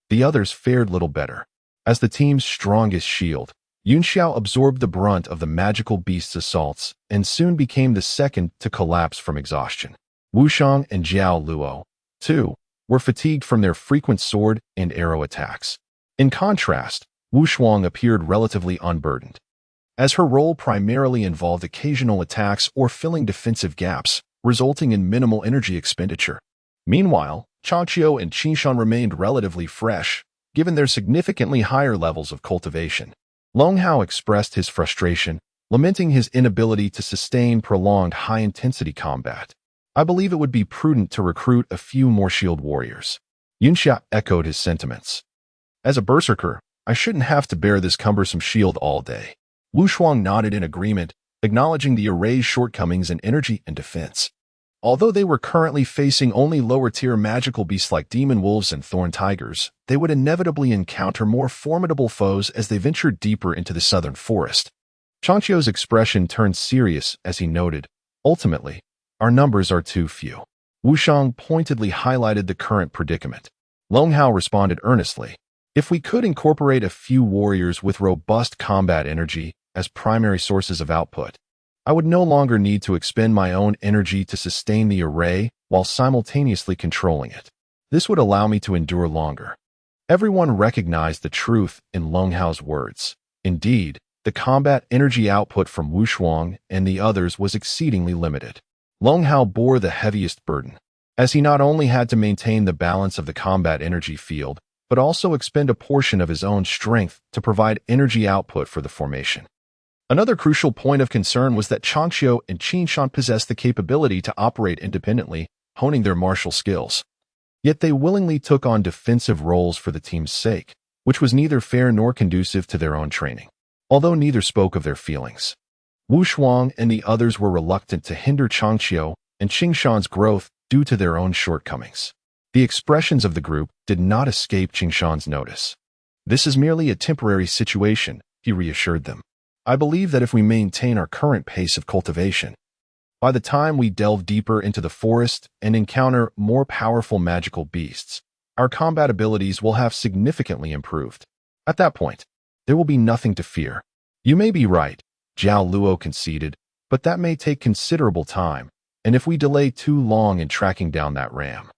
The others fared little better. As the team's strongest shield, Yunxiao absorbed the brunt of the magical beast's assaults and soon became the second to collapse from exhaustion. Wushang and Jiao Luo, too, were fatigued from their frequent sword and arrow attacks. In contrast, Wu Shuang appeared relatively unburdened, as her role primarily involved occasional attacks or filling defensive gaps, resulting in minimal energy expenditure. Meanwhile, Changqiu and Qingshan remained relatively fresh, given their significantly higher levels of cultivation. Long Hao expressed his frustration, lamenting his inability to sustain prolonged high-intensity combat. I believe it would be prudent to recruit a few more shield warriors. Yunxia echoed his sentiments. As a berserker, I shouldn't have to bear this cumbersome shield all day. Wu Shuang nodded in agreement, acknowledging the array's shortcomings in energy and defense. Although they were currently facing only lower-tier magical beasts like demon wolves and thorn tigers, they would inevitably encounter more formidable foes as they ventured deeper into the southern forest. Changqiu's expression turned serious as he noted, "Ultimately, our numbers are too few." Wushang pointedly highlighted the current predicament. Long Hao responded earnestly, "If we could incorporate a few warriors with robust combat energy as primary sources of output, I would no longer need to expend my own energy to sustain the array while simultaneously controlling it. This would allow me to endure longer. Everyone recognized the truth in Long Hao's words. Indeed, the combat energy output from Wu Shuang and the others was exceedingly limited. Long Hao bore the heaviest burden, as he not only had to maintain the balance of the combat energy field, but also expend a portion of his own strength to provide energy output for the formation. Another crucial point of concern was that Changqiu and Qin Shan possessed the capability to operate independently, honing their martial skills. Yet they willingly took on defensive roles for the team's sake, which was neither fair nor conducive to their own training. Although neither spoke of their feelings, Wu Shuang and the others were reluctant to hinder Changqiu and Qin Shan's growth due to their own shortcomings. The expressions of the group did not escape Qin Shan's notice. "This is merely a temporary situation," he reassured them. "I believe that if we maintain our current pace of cultivation, by the time we delve deeper into the forest and encounter more powerful magical beasts, our combat abilities will have significantly improved. At that point, there will be nothing to fear." "You may be right," Zhao Luo conceded, "but that may take considerable time, and if we delay too long in tracking down that ram,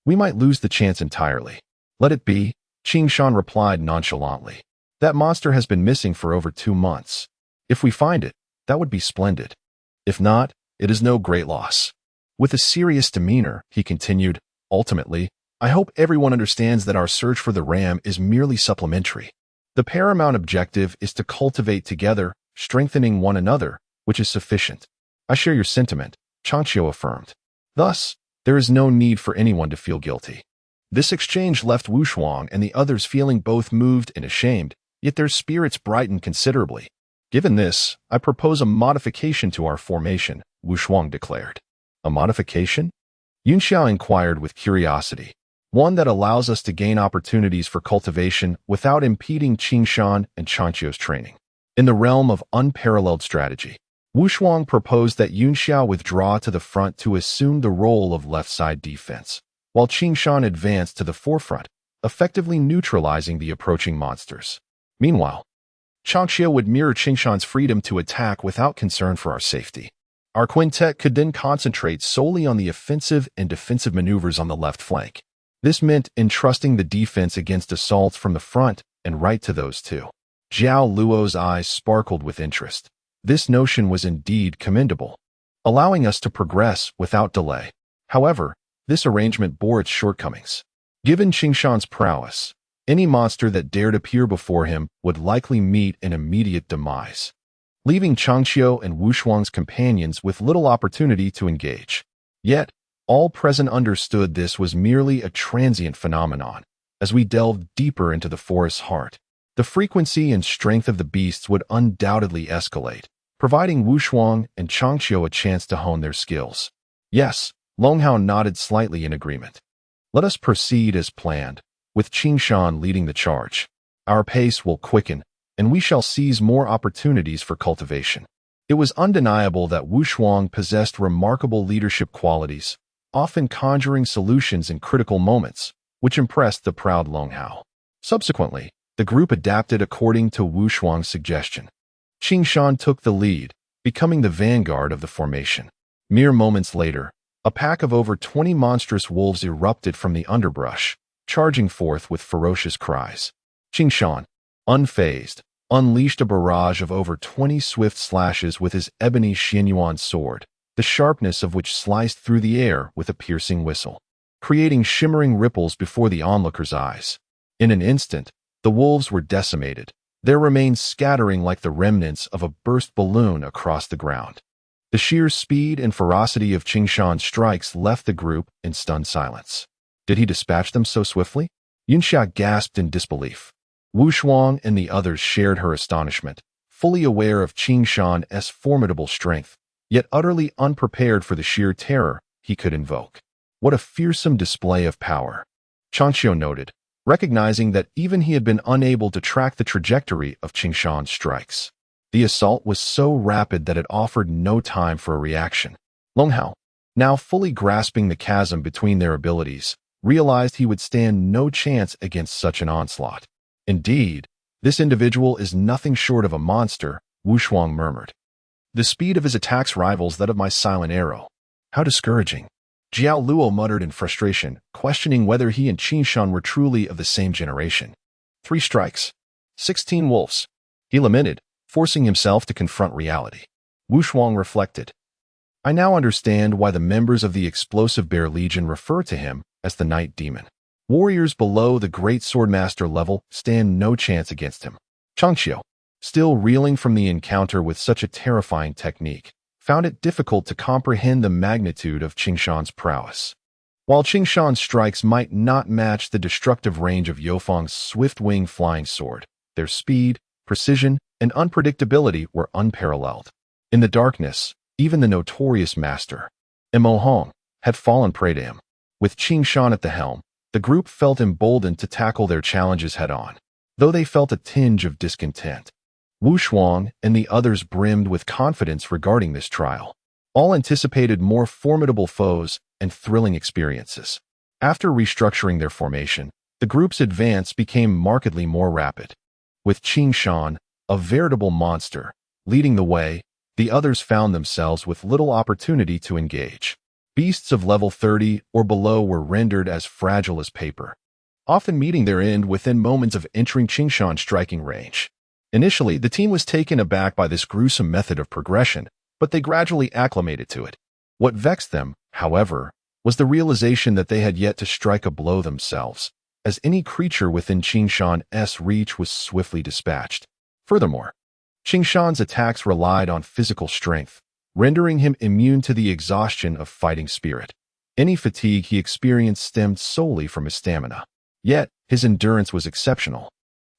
we might lose the chance entirely." "Let it be," Qin Shan replied nonchalantly. "That monster has been missing for over 2 months. If we find it, that would be splendid. If not, it is no great loss." With a serious demeanor, he continued, "Ultimately, I hope everyone understands that our search for the ram is merely supplementary. The paramount objective is to cultivate together, strengthening one another, which is sufficient." "I share your sentiment," Changqiu affirmed. "Thus, there is no need for anyone to feel guilty." This exchange left Wu Shuang and the others feeling both moved and ashamed, yet their spirits brightened considerably. "Given this, I propose a modification to our formation," Wu Shuang declared. "A modification?" Yunxiao inquired with curiosity. "One that allows us to gain opportunities for cultivation without impeding Qin Shan and Changqiu's training. In the realm of unparalleled strategy, Wu Shuang proposed that Yunxiao withdraw to the front to assume the role of left-side defense, while Qin Shan advanced to the forefront, effectively neutralizing the approaching monsters. Meanwhile, Changqiu would mirror Qin Shan's freedom to attack without concern for our safety. Our quintet could then concentrate solely on the offensive and defensive maneuvers on the left flank. This meant entrusting the defense against assaults from the front and right to those two. Zhao Luo's eyes sparkled with interest. This notion was indeed commendable, allowing us to progress without delay. However, this arrangement bore its shortcomings. Given Qin Shan's prowess, any monster that dared appear before him would likely meet an immediate demise, leaving Changqiu and Wu Shuang's companions with little opportunity to engage. Yet, all present understood this was merely a transient phenomenon. As we delved deeper into the forest's heart, the frequency and strength of the beasts would undoubtedly escalate, providing Wu Shuang and Changqiu a chance to hone their skills. "Yes," Long Hao nodded slightly in agreement. "Let us proceed as planned, with Qin Shan leading the charge. Our pace will quicken, and we shall seize more opportunities for cultivation." It was undeniable that Wu Shuang possessed remarkable leadership qualities, often conjuring solutions in critical moments, which impressed the proud Long Hao. Subsequently, the group adapted according to Wu Shuang's suggestion. Qin Shan took the lead, becoming the vanguard of the formation. Mere moments later, a pack of over 20 monstrous wolves erupted from the underbrush, charging forth with ferocious cries. Qin Shan, unfazed, unleashed a barrage of over 20 swift slashes with his ebony Xuanyuan sword, the sharpness of which sliced through the air with a piercing whistle, creating shimmering ripples before the onlookers' eyes. In an instant, the wolves were decimated, their remains scattering like the remnants of a burst balloon across the ground. The sheer speed and ferocity of Qin Shan's strikes left the group in stunned silence. Did he dispatch them so swiftly? Yunxia gasped in disbelief. Wu Shuang and the others shared her astonishment, fully aware of Qin Shan's formidable strength, yet utterly unprepared for the sheer terror he could invoke. What a fearsome display of power, Changqiu noted, recognizing that even he had been unable to track the trajectory of Qin Shan's strikes. The assault was so rapid that it offered no time for a reaction. Long Hao, now fully grasping the chasm between their abilities, realized he would stand no chance against such an onslaught. "Indeed, this individual is nothing short of a monster," Wu Shuang murmured. The speed of his attacks rivals that of my silent arrow. How discouraging. Jiao Luo muttered in frustration, questioning whether he and Qing Shan were truly of the same generation. 3 strikes. 16 wolves. He lamented, forcing himself to confront reality. Wu Shuang reflected. I now understand why the members of the Explosive Bear Legion refer to him as the Night Demon. Warriors below the Great Swordmaster level stand no chance against him. Changqiu, still reeling from the encounter with such a terrifying technique, found it difficult to comprehend the magnitude of Qing Shan's prowess. While Qing Shan's strikes might not match the destructive range of Yofeng's swift-wing flying sword, their speed, precision, and unpredictability were unparalleled. In the darkness, even the notorious master, Mo Hong, had fallen prey to him. With Qing Shan at the helm, the group felt emboldened to tackle their challenges head-on, though they felt a tinge of discontent. Wu Shuang and the others brimmed with confidence regarding this trial. All anticipated more formidable foes and thrilling experiences. After restructuring their formation, the group's advance became markedly more rapid. With Qing Shan, a veritable monster, leading the way, the others found themselves with little opportunity to engage. Beasts of level 30 or below were rendered as fragile as paper, often meeting their end within moments of entering Qing Shan's striking range. Initially, the team was taken aback by this gruesome method of progression, but they gradually acclimated to it. What vexed them, however, was the realization that they had yet to strike a blow themselves, as any creature within Qing Shan's reach was swiftly dispatched. Furthermore, Qing Shan's attacks relied on physical strength, rendering him immune to the exhaustion of fighting spirit. Any fatigue he experienced stemmed solely from his stamina. Yet, his endurance was exceptional,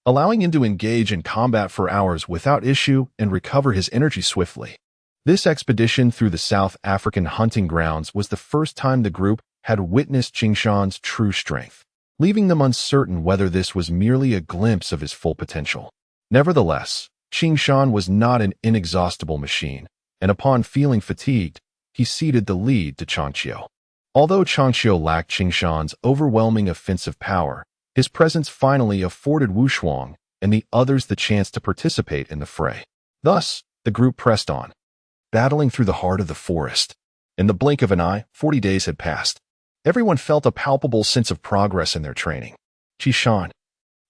allowing him to engage in combat for hours without issue and recover his energy swiftly. This expedition through the South African hunting grounds was the first time the group had witnessed Qing Shan's true strength, leaving them uncertain whether this was merely a glimpse of his full potential. Nevertheless, Qing Shan was not an inexhaustible machine, and upon feeling fatigued, he ceded the lead to Changqiu. Although Changqiu lacked Qing Shan's overwhelming offensive power, his presence finally afforded Wu Shuang and the others the chance to participate in the fray. Thus, the group pressed on, battling through the heart of the forest. In the blink of an eye, 40 days had passed. Everyone felt a palpable sense of progress in their training. Qi Shan,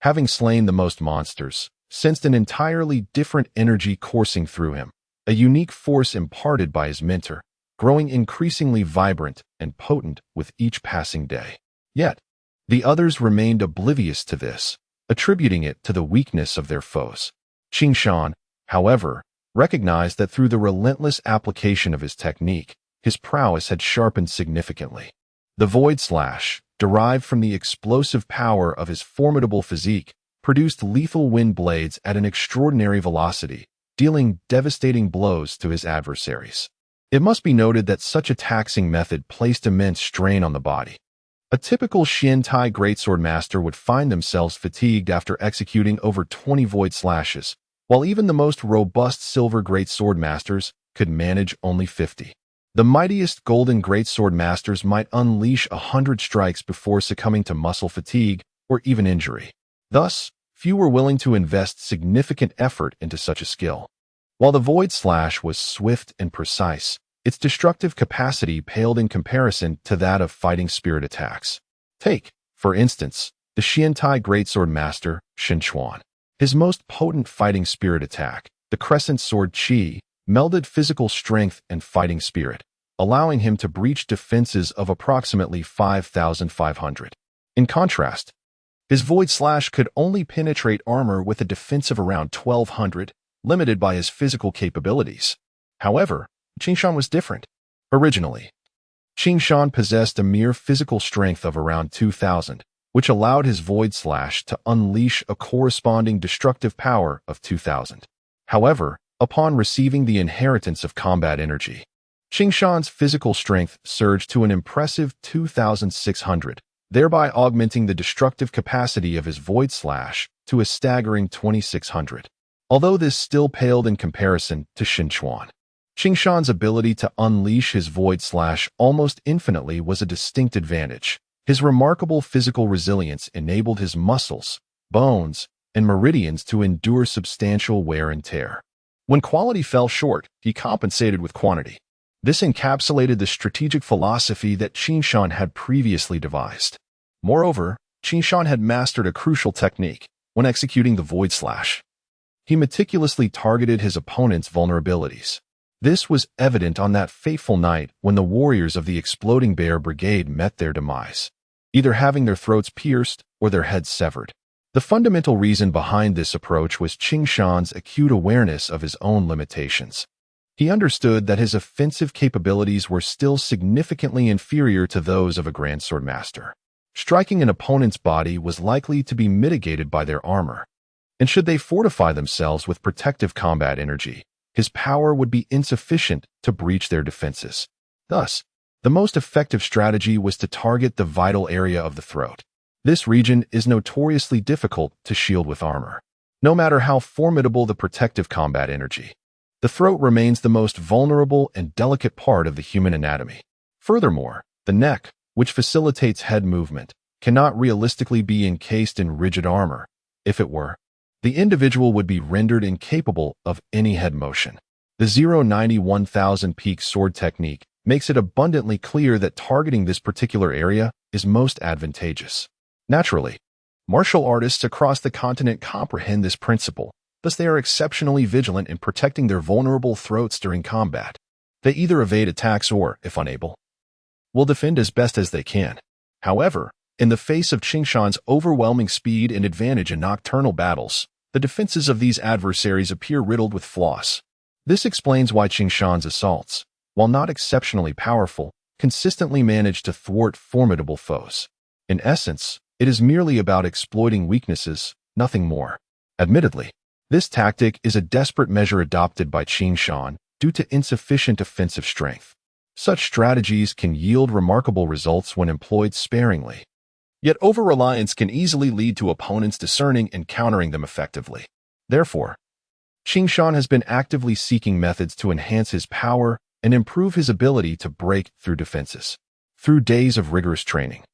having slain the most monsters, sensed an entirely different energy coursing through him, a unique force imparted by his mentor, growing increasingly vibrant and potent with each passing day. Yet, the others remained oblivious to this, attributing it to the weakness of their foes. Qing Shan, however, recognized that through the relentless application of his technique, his prowess had sharpened significantly. The Void Slash, derived from the explosive power of his formidable physique, produced lethal wind blades at an extraordinary velocity, dealing devastating blows to his adversaries. It must be noted that such a taxing method placed immense strain on the body. A typical Xiantai Greatsword Master would find themselves fatigued after executing over 20 Void Slashes, while even the most robust Silver Greatsword Masters could manage only 50. The mightiest Golden Greatsword Masters might unleash 100 strikes before succumbing to muscle fatigue or even injury. Thus, few were willing to invest significant effort into such a skill. While the Void Slash was swift and precise, its destructive capacity paled in comparison to that of fighting spirit attacks. Take, for instance, the Xiantai Greatsword Master, Xuanyuan. His most potent fighting spirit attack, the Crescent Sword Qi, melded physical strength and fighting spirit, allowing him to breach defenses of approximately 5,500. In contrast, his Void Slash could only penetrate armor with a defense of around 1,200, limited by his physical capabilities. However, Qing Shan was different. Originally, Qing Shan possessed a mere physical strength of around 2,000, which allowed his Void Slash to unleash a corresponding destructive power of 2,000. However, upon receiving the inheritance of combat energy, Qing Shan's physical strength surged to an impressive 2,600, thereby augmenting the destructive capacity of his Void Slash to a staggering 2,600. Although this still paled in comparison to Xuanyuan, Qing Shan's ability to unleash his Void Slash almost infinitely was a distinct advantage. His remarkable physical resilience enabled his muscles, bones, and meridians to endure substantial wear and tear. When quality fell short, he compensated with quantity. This encapsulated the strategic philosophy that Qing Shan had previously devised. Moreover, Qing Shan had mastered a crucial technique when executing the Void Slash. He meticulously targeted his opponent's vulnerabilities. This was evident on that fateful night when the warriors of the Exploding Bear Brigade met their demise, either having their throats pierced or their heads severed. The fundamental reason behind this approach was Qing Shan's acute awareness of his own limitations. He understood that his offensive capabilities were still significantly inferior to those of a Grand Sword Master. Striking an opponent's body was likely to be mitigated by their armor, and should they fortify themselves with protective combat energy, his power would be insufficient to breach their defenses. Thus, the most effective strategy was to target the vital area of the throat. This region is notoriously difficult to shield with armor. No matter how formidable the protective combat energy, the throat remains the most vulnerable and delicate part of the human anatomy. Furthermore, the neck, which facilitates head movement, cannot realistically be encased in rigid armor. If it were, the individual would be rendered incapable of any head motion. The 091,000 peak sword technique makes it abundantly clear that targeting this particular area is most advantageous. Naturally, martial artists across the continent comprehend this principle, thus they are exceptionally vigilant in protecting their vulnerable throats during combat. They either evade attacks or, if unable, will defend as best as they can. However, in the face of Qing Shan's overwhelming speed and advantage in nocturnal battles, the defenses of these adversaries appear riddled with flaws. This explains why Qing Shan's assaults, while not exceptionally powerful, consistently manage to thwart formidable foes. In essence, it is merely about exploiting weaknesses, nothing more. Admittedly, this tactic is a desperate measure adopted by Qing Shan due to insufficient offensive strength. Such strategies can yield remarkable results when employed sparingly. Yet over-reliance can easily lead to opponents discerning and countering them effectively. Therefore, Qing Shan has been actively seeking methods to enhance his power and improve his ability to break through defenses. Through days of rigorous training,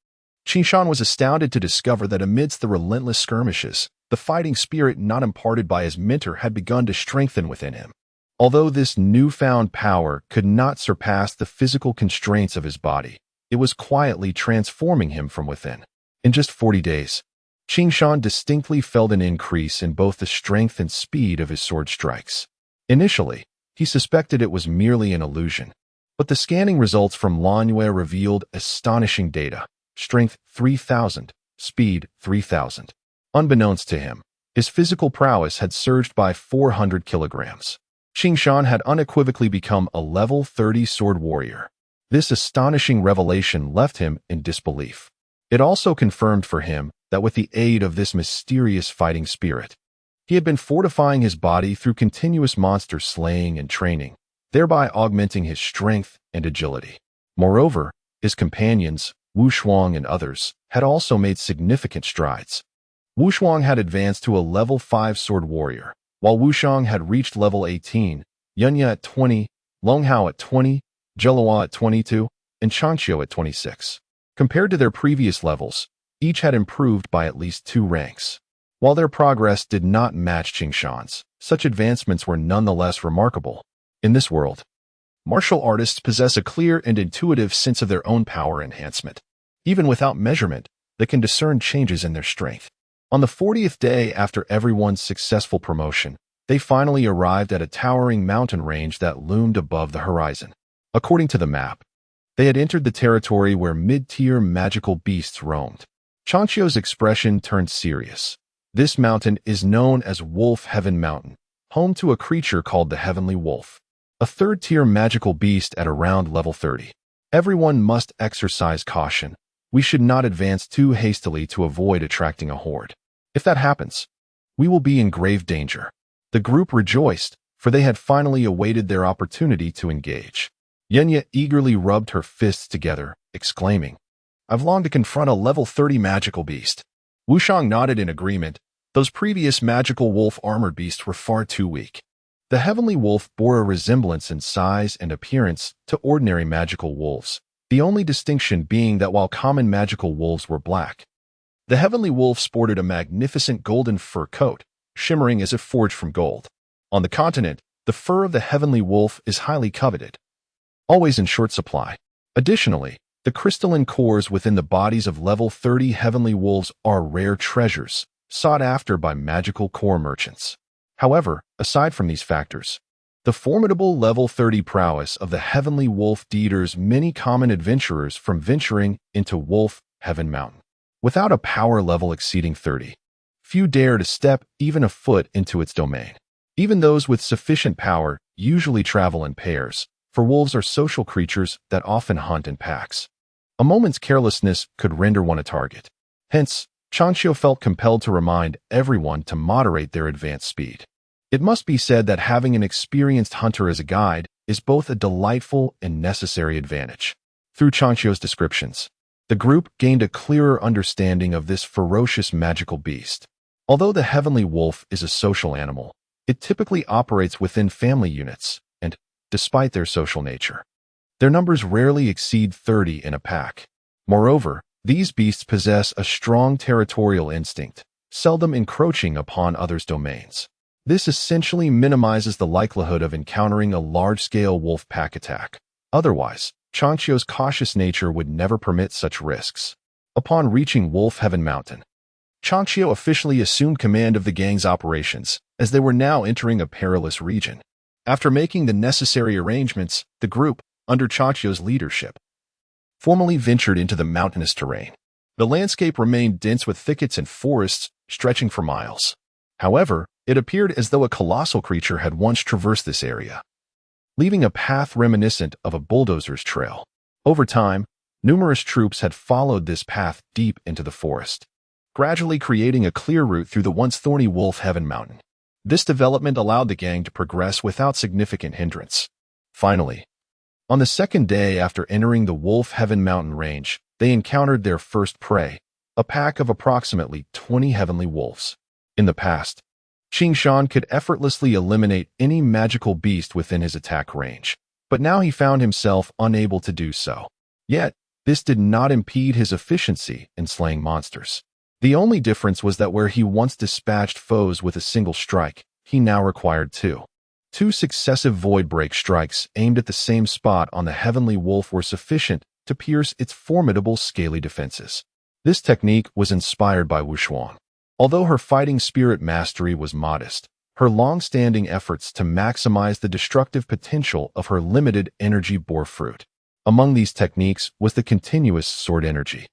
Qing Shan was astounded to discover that amidst the relentless skirmishes, the fighting spirit not imparted by his mentor had begun to strengthen within him. Although this newfound power could not surpass the physical constraints of his body, it was quietly transforming him from within. In just 40 days, Qing Shan distinctly felt an increase in both the strength and speed of his sword strikes. Initially, he suspected it was merely an illusion, but the scanning results from Lan Yue revealed astonishing data: strength 3,000, speed 3,000. Unbeknownst to him, his physical prowess had surged by 400 kilograms. Qing Shan had unequivocally become a level 30 sword warrior. This astonishing revelation left him in disbelief. It also confirmed for him that with the aid of this mysterious fighting spirit, he had been fortifying his body through continuous monster slaying and training, thereby augmenting his strength and agility. Moreover, his companions, Wu Shuang and others, had also made significant strides. Wu Shuang had advanced to a level 5 sword warrior, while Wu Shang had reached level 18, Yunya at 20, Longhao at 20, Zheluo at 22, and Changqiu at 26. Compared to their previous levels, each had improved by at least 2 ranks. While their progress did not match Qing Shan's, such advancements were nonetheless remarkable. In this world, martial artists possess a clear and intuitive sense of their own power enhancement. Even without measurement, they can discern changes in their strength. On the 40th day after everyone's successful promotion, they finally arrived at a towering mountain range that loomed above the horizon. According to the map, they had entered the territory where mid-tier magical beasts roamed. Changqiu's expression turned serious. This mountain is known as Wolf Heaven Mountain, home to a creature called the Heavenly Wolf, a third-tier magical beast at around level 30. Everyone must exercise caution. We should not advance too hastily to avoid attracting a horde. If that happens, we will be in grave danger. The group rejoiced, for they had finally awaited their opportunity to engage. Yunya eagerly rubbed her fists together, exclaiming, "I've longed to confront a level 30 magical beast." Wu Shang nodded in agreement. Those previous magical wolf armored beasts were far too weak. The Heavenly Wolf bore a resemblance in size and appearance to ordinary magical wolves, the only distinction being that while common magical wolves were black, the Heavenly Wolf sported a magnificent golden fur coat, shimmering as if forged from gold. On the continent, The fur of the heavenly wolf is highly coveted, always in short supply. Additionally, the crystalline cores within the bodies of level 30 heavenly wolves are rare treasures, sought after by magical core merchants. However, aside from these factors, the formidable level 30 prowess of the heavenly wolf deters many common adventurers from venturing into Wolf Heaven Mountain. Without a power level exceeding 30, few dare to step even a foot into its domain. Even those with sufficient power usually travel in pairs, for wolves are social creatures that often hunt in packs. A moment's carelessness could render one a target. Hence, Xuanyuan felt compelled to remind everyone to moderate their advance speed. It must be said that having an experienced hunter as a guide is both a delightful and necessary advantage. Through Xuanyuan's descriptions, the group gained a clearer understanding of this ferocious magical beast. Although the heavenly wolf is a social animal, it typically operates within family units, and, despite their social nature, their numbers rarely exceed 30 in a pack. Moreover, these beasts possess a strong territorial instinct, seldom encroaching upon others' domains. This essentially minimizes the likelihood of encountering a large-scale wolf pack attack. Otherwise, Xuanyuan's cautious nature would never permit such risks. Upon reaching Wolf Heaven Mountain, Xuanyuan officially assumed command of the gang's operations, as they were now entering a perilous region. After making the necessary arrangements, the group, under Xuanyuan's leadership, formally ventured into the mountainous terrain. The landscape remained dense with thickets and forests stretching for miles. However, it appeared as though a colossal creature had once traversed this area, leaving a path reminiscent of a bulldozer's trail. Over time, numerous troops had followed this path deep into the forest, gradually creating a clear route through the once thorny Wolf Heaven Mountain. This development allowed the gang to progress without significant hindrance. Finally, on the second day after entering the Wolf Heaven Mountain range, they encountered their first prey, a pack of approximately 20 heavenly wolves. In the past, Qing Shan could effortlessly eliminate any magical beast within his attack range, but now he found himself unable to do so. Yet, this did not impede his efficiency in slaying monsters. The only difference was that where he once dispatched foes with a single strike, he now required two. Two successive void break strikes aimed at the same spot on the heavenly wolf were sufficient to pierce its formidable scaly defenses. This technique was inspired by Wuxuan. Although her fighting spirit mastery was modest, her long-standing efforts to maximize the destructive potential of her limited energy bore fruit. Among these techniques was the continuous sword energy.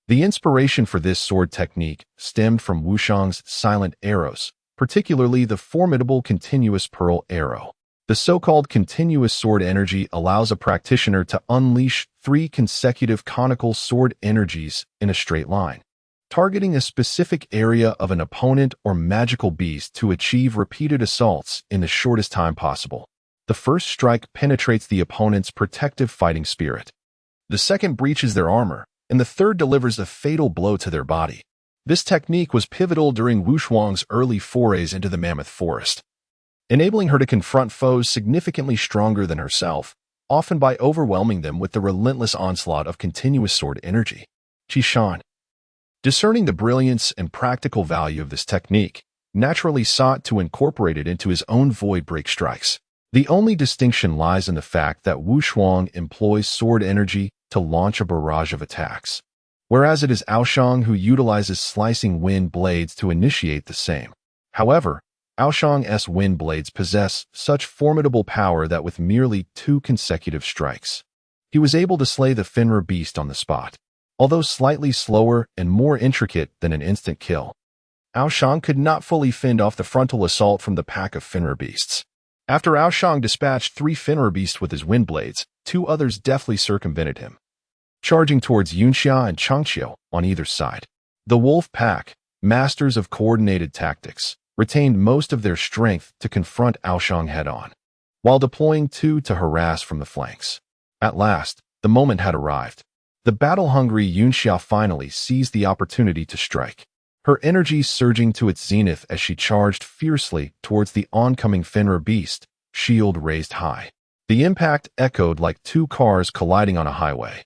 The inspiration for this sword technique stemmed from Wuxiang's silent arrows, particularly the formidable continuous pearl arrow. The so-called continuous sword energy allows a practitioner to unleash 3 consecutive conical sword energies in a straight line, targeting a specific area of an opponent or magical beast to achieve repeated assaults in the shortest time possible. The first strike penetrates the opponent's protective fighting spirit. The second breaches their armor, and the third delivers a fatal blow to their body. This technique was pivotal during Wu Shuang's early forays into the Mammoth Forest, enabling her to confront foes significantly stronger than herself, often by overwhelming them with the relentless onslaught of continuous sword energy. Qishan, discerning the brilliance and practical value of this technique, naturally sought to incorporate it into his own void break strikes. The only distinction lies in the fact that Wu Shuang employs sword energy to launch a barrage of attacks, whereas it is Aoshang who utilizes slicing wind blades to initiate the same. However, Aoshang's wind blades possess such formidable power that with merely 2 consecutive strikes, he was able to slay the Finra beast on the spot. Although slightly slower and more intricate than an instant kill, Aoshang could not fully fend off the frontal assault from the pack of Finra beasts. After Aoshang dispatched 3 Finra beasts with his wind blades, 2 others deftly circumvented him, charging towards Yunxia and Changqiu on either side. The wolf pack, masters of coordinated tactics, retained most of their strength to confront Aoshang head-on, while deploying 2 to harass from the flanks. At last, the moment had arrived. The battle-hungry Yunxia finally seized the opportunity to strike, her energy surging to its zenith as she charged fiercely towards the oncoming Finra beast, shield raised high. The impact echoed like 2 cars colliding on a highway.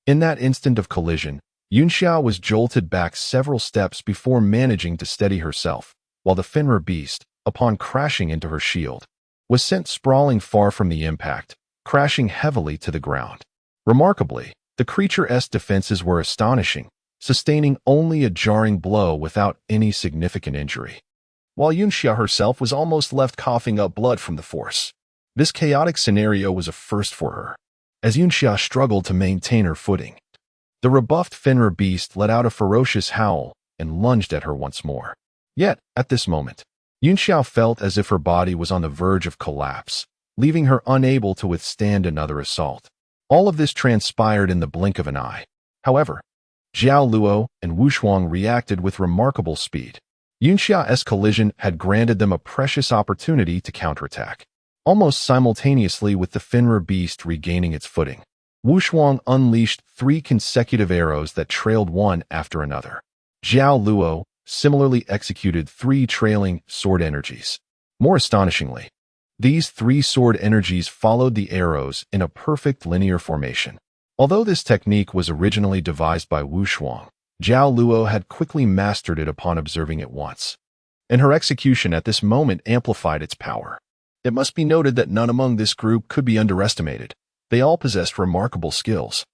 In that instant of collision, Yunxia was jolted back several steps before managing to steady herself, while the Finra beast, upon crashing into her shield, was sent sprawling far from the impact, crashing heavily to the ground. Remarkably, the creature's defenses were astonishing, sustaining only a jarring blow without any significant injury, while Yunxia herself was almost left coughing up blood from the force. This chaotic scenario was a first for her, as Yunxia struggled to maintain her footing. The rebuffed Fenrir beast let out a ferocious howl and lunged at her once more. Yet, at this moment, Yunxia felt as if her body was on the verge of collapse, leaving her unable to withstand another assault. All of this transpired in the blink of an eye. However, Zhao Luo and Wu Shuang reacted with remarkable speed. Yunxia's collision had granted them a precious opportunity to counterattack. Almost simultaneously with the Fenrir beast regaining its footing, Wu Shuang unleashed 3 consecutive arrows that trailed one after another. Zhao Luo similarly executed 3 trailing sword energies. More astonishingly, these 3 sword energies followed the arrows in a perfect linear formation. Although this technique was originally devised by Wu Shuang, Zhao Luo had quickly mastered it upon observing it once, and her execution at this moment amplified its power. It must be noted that none among this group could be underestimated. They all possessed remarkable skills.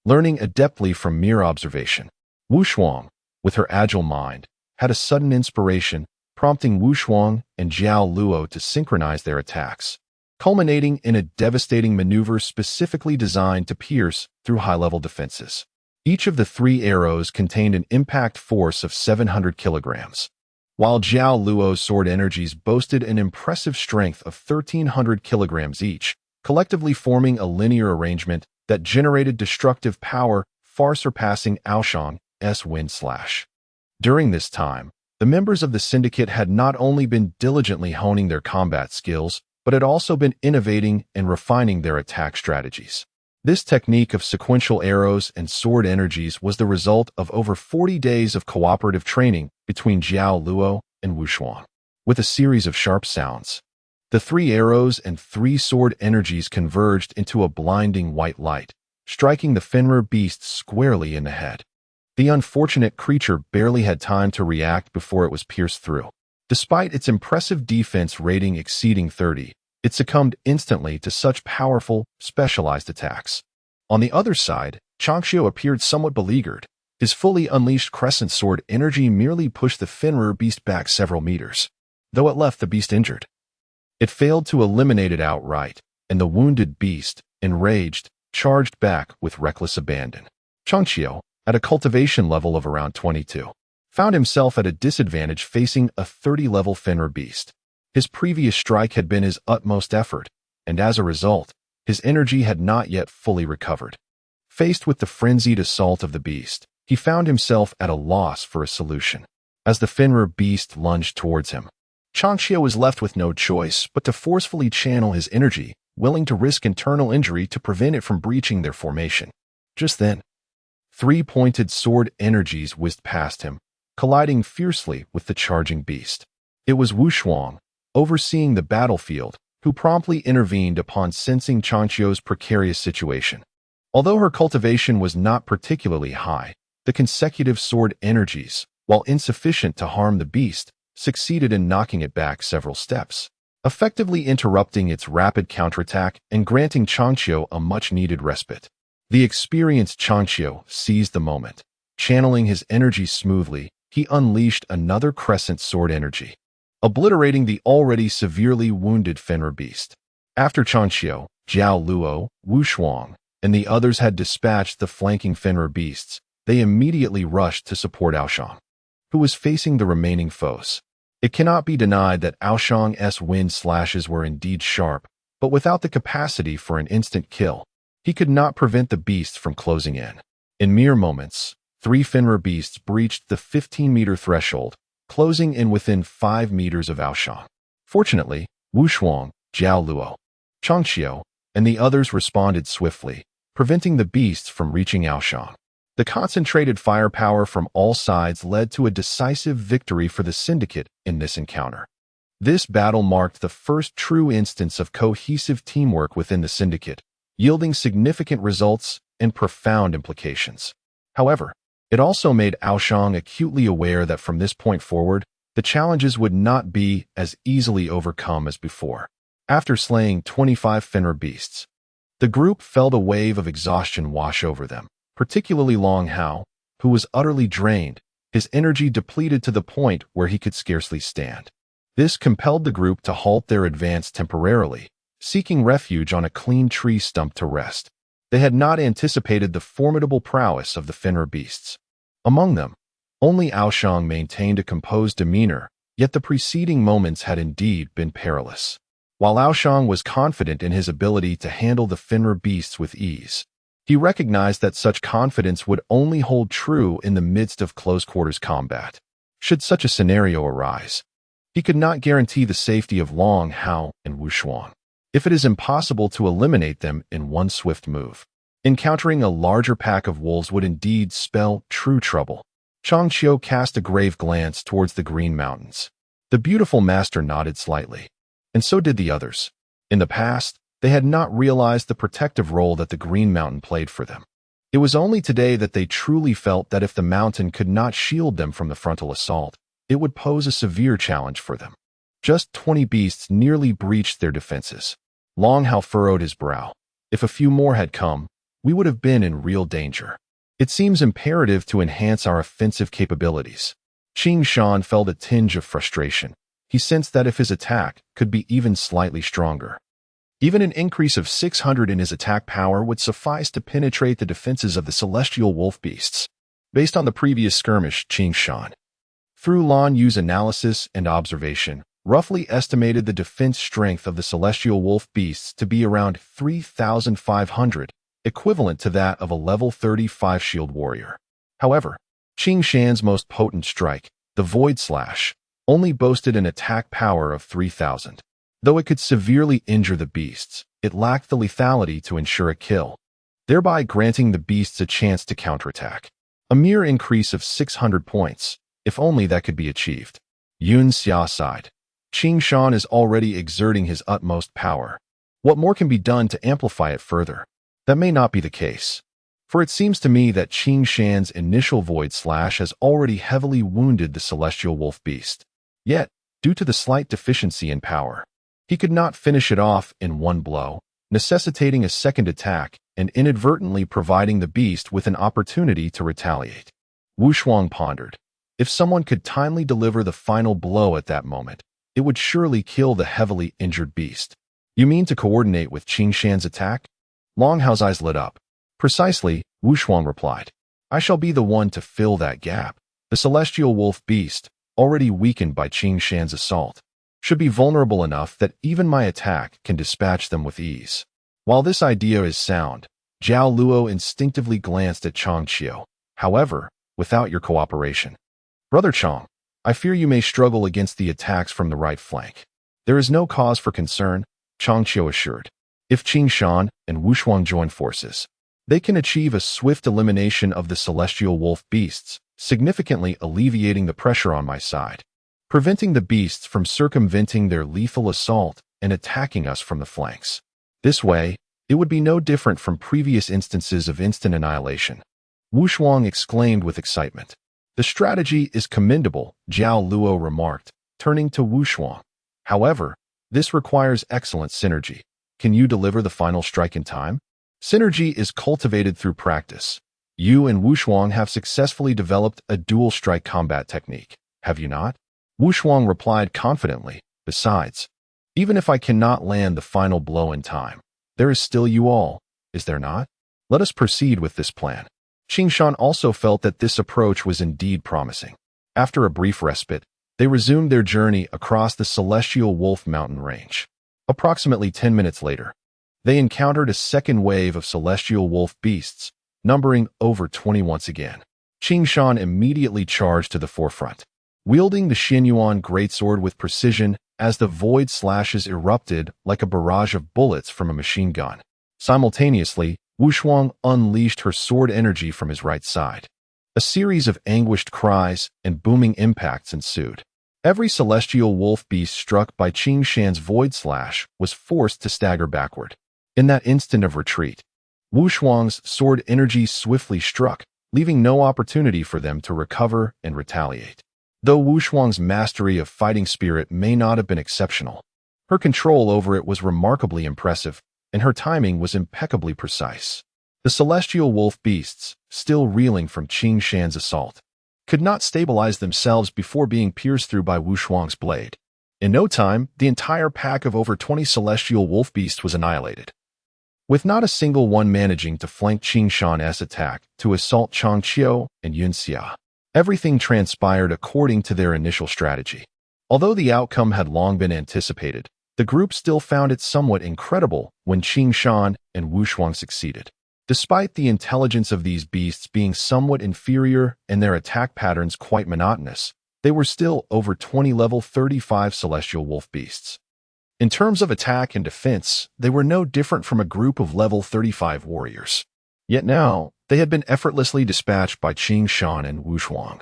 Learning adeptly from mere observation, Wu Shuang, with her agile mind, had a sudden inspiration, prompting Wu Shuang and Zhao Luo to synchronize their attacks, culminating in a devastating maneuver specifically designed to pierce through high-level defenses. Each of the 3 arrows contained an impact force of 700 kilograms, while Zhao Luo's sword energies boasted an impressive strength of 1,300 kilograms each, collectively forming a linear arrangement that generated destructive power far surpassing Aoshang's wind slash. During this time, the members of the syndicate had not only been diligently honing their combat skills, but had also been innovating and refining their attack strategies. This technique of sequential arrows and sword energies was the result of over 40 days of cooperative training between Zhao Luo and Wu Shuang. With a series of sharp sounds, the 3 arrows and 3 sword energies converged into a blinding white light, striking the Fenrir beast squarely in the head. The unfortunate creature barely had time to react before it was pierced through. Despite its impressive defense rating exceeding 30, it succumbed instantly to such powerful, specialized attacks. On the other side, Changxiu appeared somewhat beleaguered. His fully unleashed crescent sword energy merely pushed the Fenrir beast back several meters, though it left the beast injured. It failed to eliminate it outright, and the wounded beast, enraged, charged back with reckless abandon. Changxiu, at a cultivation level of around 22, found himself at a disadvantage facing a 30-level Fenrir beast. His previous strike had been his utmost effort, and as a result, his energy had not yet fully recovered. Faced with the frenzied assault of the beast, he found himself at a loss for a solution. As the Fenrir beast lunged towards him, Changxiu was left with no choice but to forcefully channel his energy, willing to risk internal injury to prevent it from breaching their formation. Just then, 3 pointed sword energies whizzed past him, colliding fiercely with the charging beast. It was Wu Shuang, overseeing the battlefield, who promptly intervened upon sensing Changxiu's precarious situation. Although her cultivation was not particularly high, the consecutive sword energies, while insufficient to harm the beast, succeeded in knocking it back several steps, effectively interrupting its rapid counterattack and granting Changxiu a much-needed respite. The experienced Changxiu seized the moment. Channeling his energy smoothly, he unleashed another crescent sword energy, obliterating the already severely wounded Fenrir beast. After Changxiu, Zhao Luo, Wu Shuang, and the others had dispatched the flanking Fenrir beasts, they immediately rushed to support Aoshang, who was facing the remaining foes. It cannot be denied that Aoshang's wind slashes were indeed sharp, but without the capacity for an instant kill, he could not prevent the beast from closing in. In mere moments, 3 Fenrir beasts breached the 15-meter threshold, closing in within 5 meters of Aoshang. Fortunately, Wu Shuang, Zhao Luo, Changxiu, and the others responded swiftly, preventing the beasts from reaching Aoshang. The concentrated firepower from all sides led to a decisive victory for the syndicate in this encounter. This battle marked the first true instance of cohesive teamwork within the syndicate, yielding significant results and profound implications. However, it also made Aoshang acutely aware that from this point forward, the challenges would not be as easily overcome as before. After slaying 25 Fenrir beasts, the group felt a wave of exhaustion wash over them, particularly Long Hao, who was utterly drained, his energy depleted to the point where he could scarcely stand. This compelled the group to halt their advance temporarily, seeking refuge on a clean tree stump to rest. They had not anticipated the formidable prowess of the Fenrir beasts. Among them, only Aoshang maintained a composed demeanor, yet the preceding moments had indeed been perilous. While Aoshang was confident in his ability to handle the Fenrir beasts with ease, he recognized that such confidence would only hold true in the midst of close-quarters combat. Should such a scenario arise, he could not guarantee the safety of Long Hao and Wuxuang, if it is impossible to eliminate them in one swift move. Encountering a larger pack of wolves would indeed spell true trouble. Chang Qiu cast a grave glance towards the Green Mountains. The beautiful master nodded slightly, and so did the others. In the past, they had not realized the protective role that the Green Mountain played for them. It was only today that they truly felt that if the mountain could not shield them from the frontal assault, it would pose a severe challenge for them. Just 20 beasts nearly breached their defenses. Long Hao furrowed his brow. If a few more had come, we would have been in real danger. It seems imperative to enhance our offensive capabilities. Qing Shan felt a tinge of frustration. He sensed that if his attack could be even slightly stronger, even an increase of 600 in his attack power would suffice to penetrate the defenses of the celestial wolf beasts. Based on the previous skirmish, Qing Shan, through Lan Yue's analysis and observation, roughly estimated the defense strength of the celestial wolf beasts to be around 3,500, equivalent to that of a level 35 shield warrior. However, Qing Shan's most potent strike, the Void Slash, only boasted an attack power of 3,000. Though it could severely injure the beasts, it lacked the lethality to ensure a kill, thereby granting the beasts a chance to counterattack. A mere increase of 600 points, if only that could be achieved. Yun Xia sighed. Qing Shan is already exerting his utmost power. What more can be done to amplify it further? That may not be the case, for it seems to me that Qing Shan's initial Void Slash has already heavily wounded the celestial wolf beast. Yet, due to the slight deficiency in power, he could not finish it off in one blow, necessitating a second attack and inadvertently providing the beast with an opportunity to retaliate. Wuxuang pondered. If someone could timely deliver the final blow at that moment, it would surely kill the heavily injured beast. You mean to coordinate with Qing Shan's attack? Long Hao's eyes lit up. Precisely, Wuxuang replied. I shall be the one to fill that gap. The celestial wolf beast, already weakened by Qing Shan's assault, should be vulnerable enough that even my attack can dispatch them with ease. While this idea is sound, Zhao Luo instinctively glanced at Chang Qiu. However, without your cooperation, Brother Chang, I fear you may struggle against the attacks from the right flank. There is no cause for concern, Chang Qiu assured. If Qing Shan and Wuxuang join forces, they can achieve a swift elimination of the celestial wolf beasts, significantly alleviating the pressure on my side, preventing the beasts from circumventing their lethal assault and attacking us from the flanks. This way, it would be no different from previous instances of instant annihilation. Wuxuang exclaimed with excitement. The strategy is commendable, Zhao Luo remarked, turning to Wuxuang. However, this requires excellent synergy. Can you deliver the final strike in time? Synergy is cultivated through practice. You and Wuxuang have successfully developed a dual strike combat technique, have you not? Wuxuang replied confidently. Besides, even if I cannot land the final blow in time, there is still you all, is there not? Let us proceed with this plan. Qing Shan also felt that this approach was indeed promising. After a brief respite, they resumed their journey across the celestial wolf mountain range. Approximately 10 minutes later, they encountered a second wave of celestial wolf beasts, numbering over 20 once again. Qing Shan immediately charged to the forefront, wielding the Xuanyuan Great Sword with precision as the void slashes erupted like a barrage of bullets from a machine gun. Simultaneously, Wuxuang unleashed her sword energy from his right side. A series of anguished cries and booming impacts ensued. Every celestial wolf beast struck by Qing Shan's void slash was forced to stagger backward. In that instant of retreat, Wuxuang's sword energy swiftly struck, leaving no opportunity for them to recover and retaliate. Though Wuxuang's mastery of fighting spirit may not have been exceptional, Her control over it was remarkably impressive, and her timing was impeccably precise. The celestial wolf beasts, still reeling from Qing Shan's assault, could not stabilize themselves before being pierced through by Wu Shuang's blade. In no time, the entire pack of over 20 celestial wolf beasts was annihilated, with not a single one managing to flank Qing Shan's attack to assault Changqiu and Yunxia. Everything transpired according to their initial strategy. Although the outcome had long been anticipated, the group still found it somewhat incredible when Qing Shan and Wu Shuang succeeded. Despite the intelligence of these beasts being somewhat inferior and their attack patterns quite monotonous, they were still over 20 level 35 celestial wolf beasts. In terms of attack and defense, they were no different from a group of level 35 warriors. Yet now, they had been effortlessly dispatched by Qing Shan and Wu Shuang,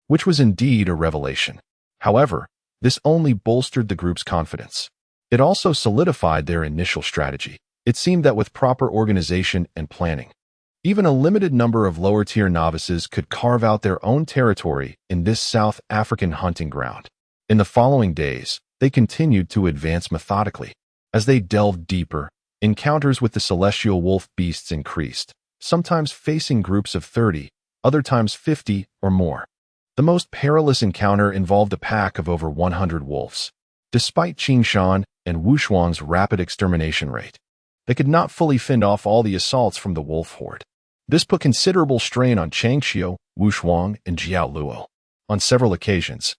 which was indeed a revelation. However, this only bolstered the group's confidence. It also solidified their initial strategy. It seemed that with proper organization and planning, even a limited number of lower-tier novices could carve out their own territory in this South African hunting ground. In the following days, they continued to advance methodically. As they delved deeper, encounters with the celestial wolf beasts increased, sometimes facing groups of 30, other times 50 or more. The most perilous encounter involved a pack of over 100 wolves. Despite Qing Shan and Wu Shuang's rapid extermination rate, they could not fully fend off all the assaults from the wolf horde. This put considerable strain on Changqiu, Wu Shuang, and Jiao Luo. On several occasions,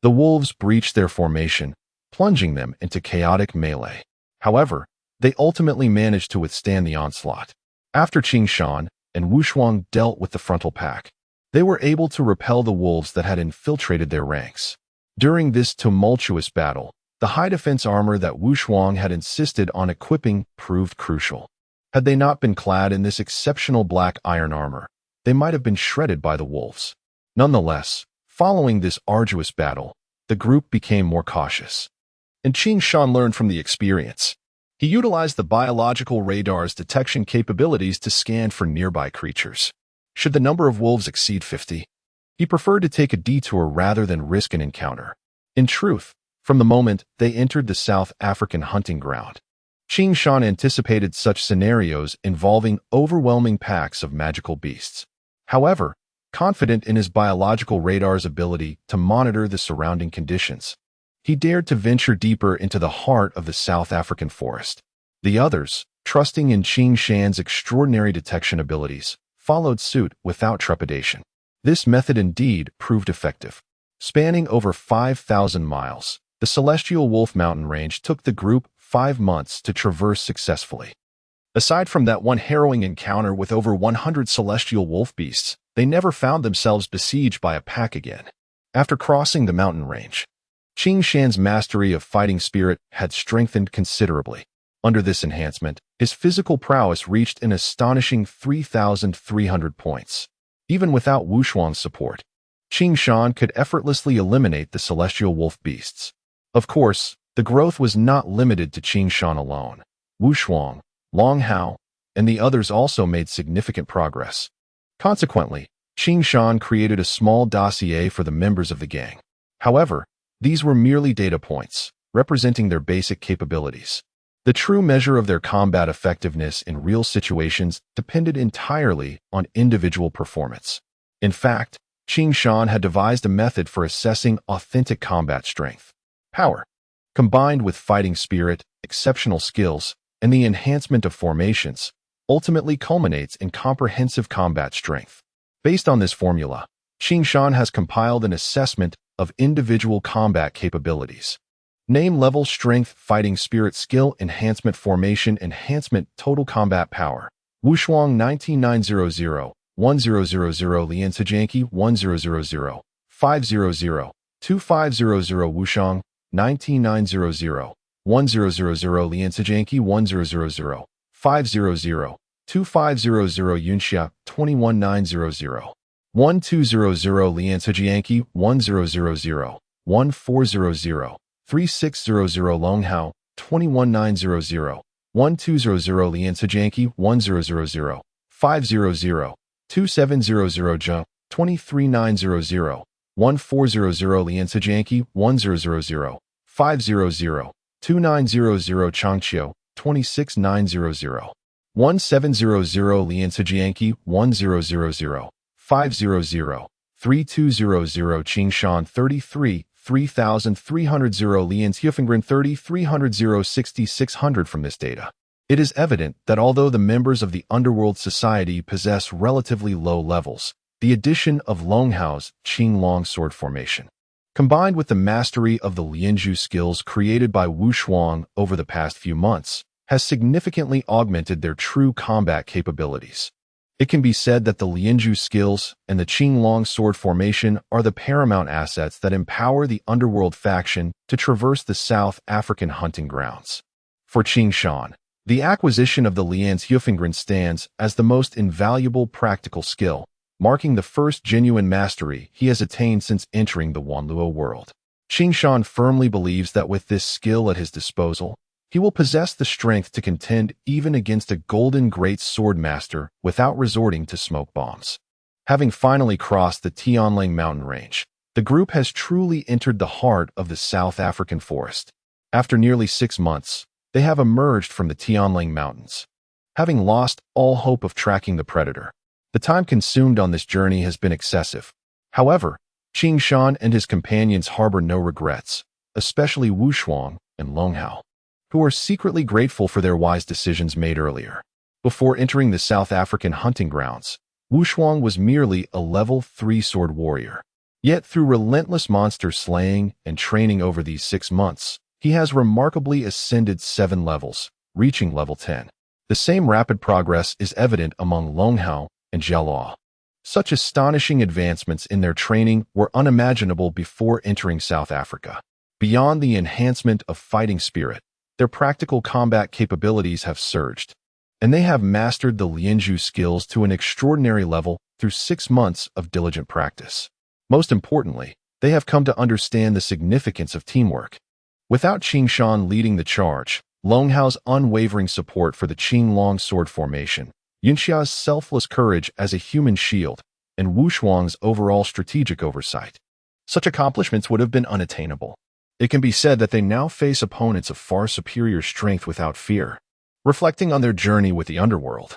the wolves breached their formation, plunging them into chaotic melee. However, they ultimately managed to withstand the onslaught. After Qing Shan and Wu Shuang dealt with the frontal pack, they were able to repel the wolves that had infiltrated their ranks. During this tumultuous battle, the high defense armor that Wu Shuang had insisted on equipping proved crucial. Had they not been clad in this exceptional black iron armor, they might have been shredded by the wolves. Nonetheless, following this arduous battle, the group became more cautious. And Qing Shan learned from the experience. He utilized the biological radar's detection capabilities to scan for nearby creatures. Should the number of wolves exceed 50, he preferred to take a detour rather than risk an encounter. In truth, from the moment they entered the South African hunting ground, Qing Shan anticipated such scenarios involving overwhelming packs of magical beasts. However, confident in his biological radar's ability to monitor the surrounding conditions, he dared to venture deeper into the heart of the South African forest. The others, trusting in Qing Shan's extraordinary detection abilities, followed suit without trepidation. This method indeed proved effective. Spanning over 5,000 miles, the Celestial Wolf mountain range took the group 5 months to traverse successfully. Aside from that one harrowing encounter with over 100 celestial wolf beasts, they never found themselves besieged by a pack again. After crossing the mountain range, Qing Shan's mastery of fighting spirit had strengthened considerably. Under this enhancement, his physical prowess reached an astonishing 3,300 points. Even without Wu Shuang's support, Qing Shan could effortlessly eliminate the celestial wolf beasts. Of course, the growth was not limited to Qing Shan alone. Wu Shuang, Long Hao, and the others also made significant progress. Consequently, Qing Shan created a small dossier for the members of the gang. However, these were merely data points, representing their basic capabilities. The true measure of their combat effectiveness in real situations depended entirely on individual performance. In fact, Qing Shan had devised a method for assessing authentic combat strength. Power, combined with fighting spirit, exceptional skills, and the enhancement of formations, ultimately culminates in comprehensive combat strength. Based on this formula, Qing Shan has compiled an assessment of individual combat capabilities. Name level strength, fighting spirit, skill enhancement, formation enhancement, total combat power. Wu Shuang 19900, 1000, Lian Zijianqi 1000, 500, 2500 Wu Shuang 19900, 1000, Lian Zijianqi 1000, 500, 2500 Yunxia 21900, 1200 Lian Zijianqi 1000, 1400, 3600 Longhao 21900, 1200 Lian Zijianqi 1000, 500, 2700 Zheng 23900, 1400 Lian Zijianqi 100, 500, 2900 Changqiu, 26900. 1700 Lianzijianqi, 1000. 500. 3200 Qingshan 33, 3300 Lianzhufengren 3300 6600. From this data, it is evident that although the members of the underworld society possess relatively low levels, the addition of Longhao's Qing longsword formation, combined with the mastery of the Lianzhu skills created by Wu Shuang over the past few months, has significantly augmented their true combat capabilities. It can be said that the Lianzhu skills and the Qing longsword formation are the paramount assets that empower the underworld faction to traverse the South African hunting grounds. For Qingshan, the acquisition of the Lianzhufengren stands as the most invaluable practical skill, marking the first genuine mastery he has attained since entering the Wanluo world. Qingshan firmly believes that with this skill at his disposal, he will possess the strength to contend even against a golden great sword master without resorting to smoke bombs. Having finally crossed the Tianlang mountain range, the group has truly entered the heart of the South African forest. After nearly 6 months, they have emerged from the Tianlang mountains. Having lost all hope of tracking the predator, the time consumed on this journey has been excessive. However, Qingshan and his companions harbor no regrets, especially Wu Shuang and Longhao, who are secretly grateful for their wise decisions made earlier. Before entering the South African hunting grounds, Wu Shuang was merely a level 3 sword warrior. Yet through relentless monster slaying and training over these 6 months, he has remarkably ascended 7 levels, reaching level 10. The same rapid progress is evident among Longhao and Jialuo. Such astonishing advancements in their training were unimaginable before entering South Africa. Beyond the enhancement of fighting spirit, their practical combat capabilities have surged, and they have mastered the Lianzhu skills to an extraordinary level through 6 months of diligent practice. Most importantly, they have come to understand the significance of teamwork. Without Qingshan leading the charge, Longhao's unwavering support for the Qing longsword formation, Yunxia's selfless courage as a human shield, and Wu Shuang's overall strategic oversight, such accomplishments would have been unattainable. It can be said that they now face opponents of far superior strength without fear. Reflecting on their journey with the underworld,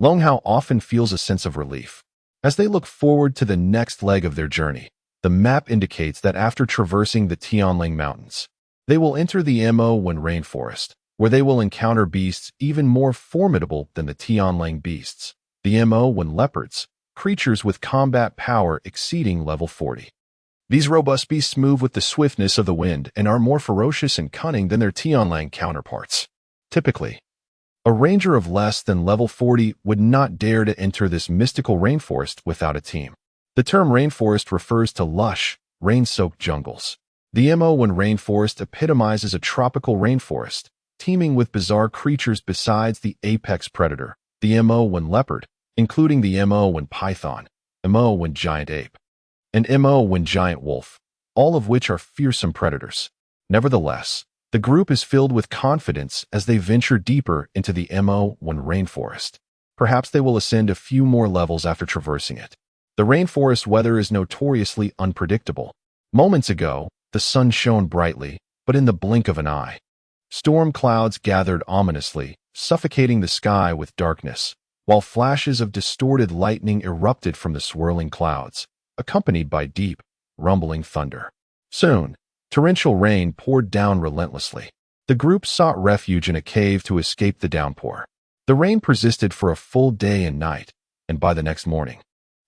Longhao often feels a sense of relief. As they look forward to the next leg of their journey, the map indicates that after traversing the Tianlang Mountains, they will enter the Aoyama rainforest, where they will encounter beasts even more formidable than the Tianlang beasts, the Aoyama leopards, creatures with combat power exceeding level 40. These robust beasts move with the swiftness of the wind and are more ferocious and cunning than their Tianlang counterparts. Typically, a ranger of less than level 40 would not dare to enter this mystical rainforest without a team. The term rainforest refers to lush, rain-soaked jungles. The Aoyama rainforest epitomizes a tropical rainforest, teeming with bizarre creatures besides the apex predator, the Aoyama leopard, including the Aoyama python, Aoyama giant ape, and Aoyama giant wolf, all of which are fearsome predators. Nevertheless, the group is filled with confidence as they venture deeper into the Aoyama rainforest. Perhaps they will ascend a few more levels after traversing it. The rainforest weather is notoriously unpredictable. Moments ago, the sun shone brightly, but in the blink of an eye, storm clouds gathered ominously, suffocating the sky with darkness, while flashes of distorted lightning erupted from the swirling clouds, accompanied by deep, rumbling thunder. Soon, torrential rain poured down relentlessly. The group sought refuge in a cave to escape the downpour. The rain persisted for a full day and night, and by the next morning,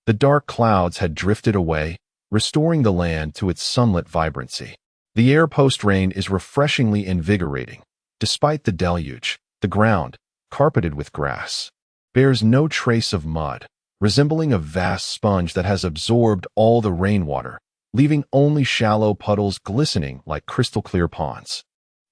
the dark clouds had drifted away, restoring the land to its sunlit vibrancy. The air post-rain is refreshingly invigorating. Despite the deluge, the ground, carpeted with grass, bears no trace of mud, resembling a vast sponge that has absorbed all the rainwater, leaving only shallow puddles glistening like crystal-clear ponds.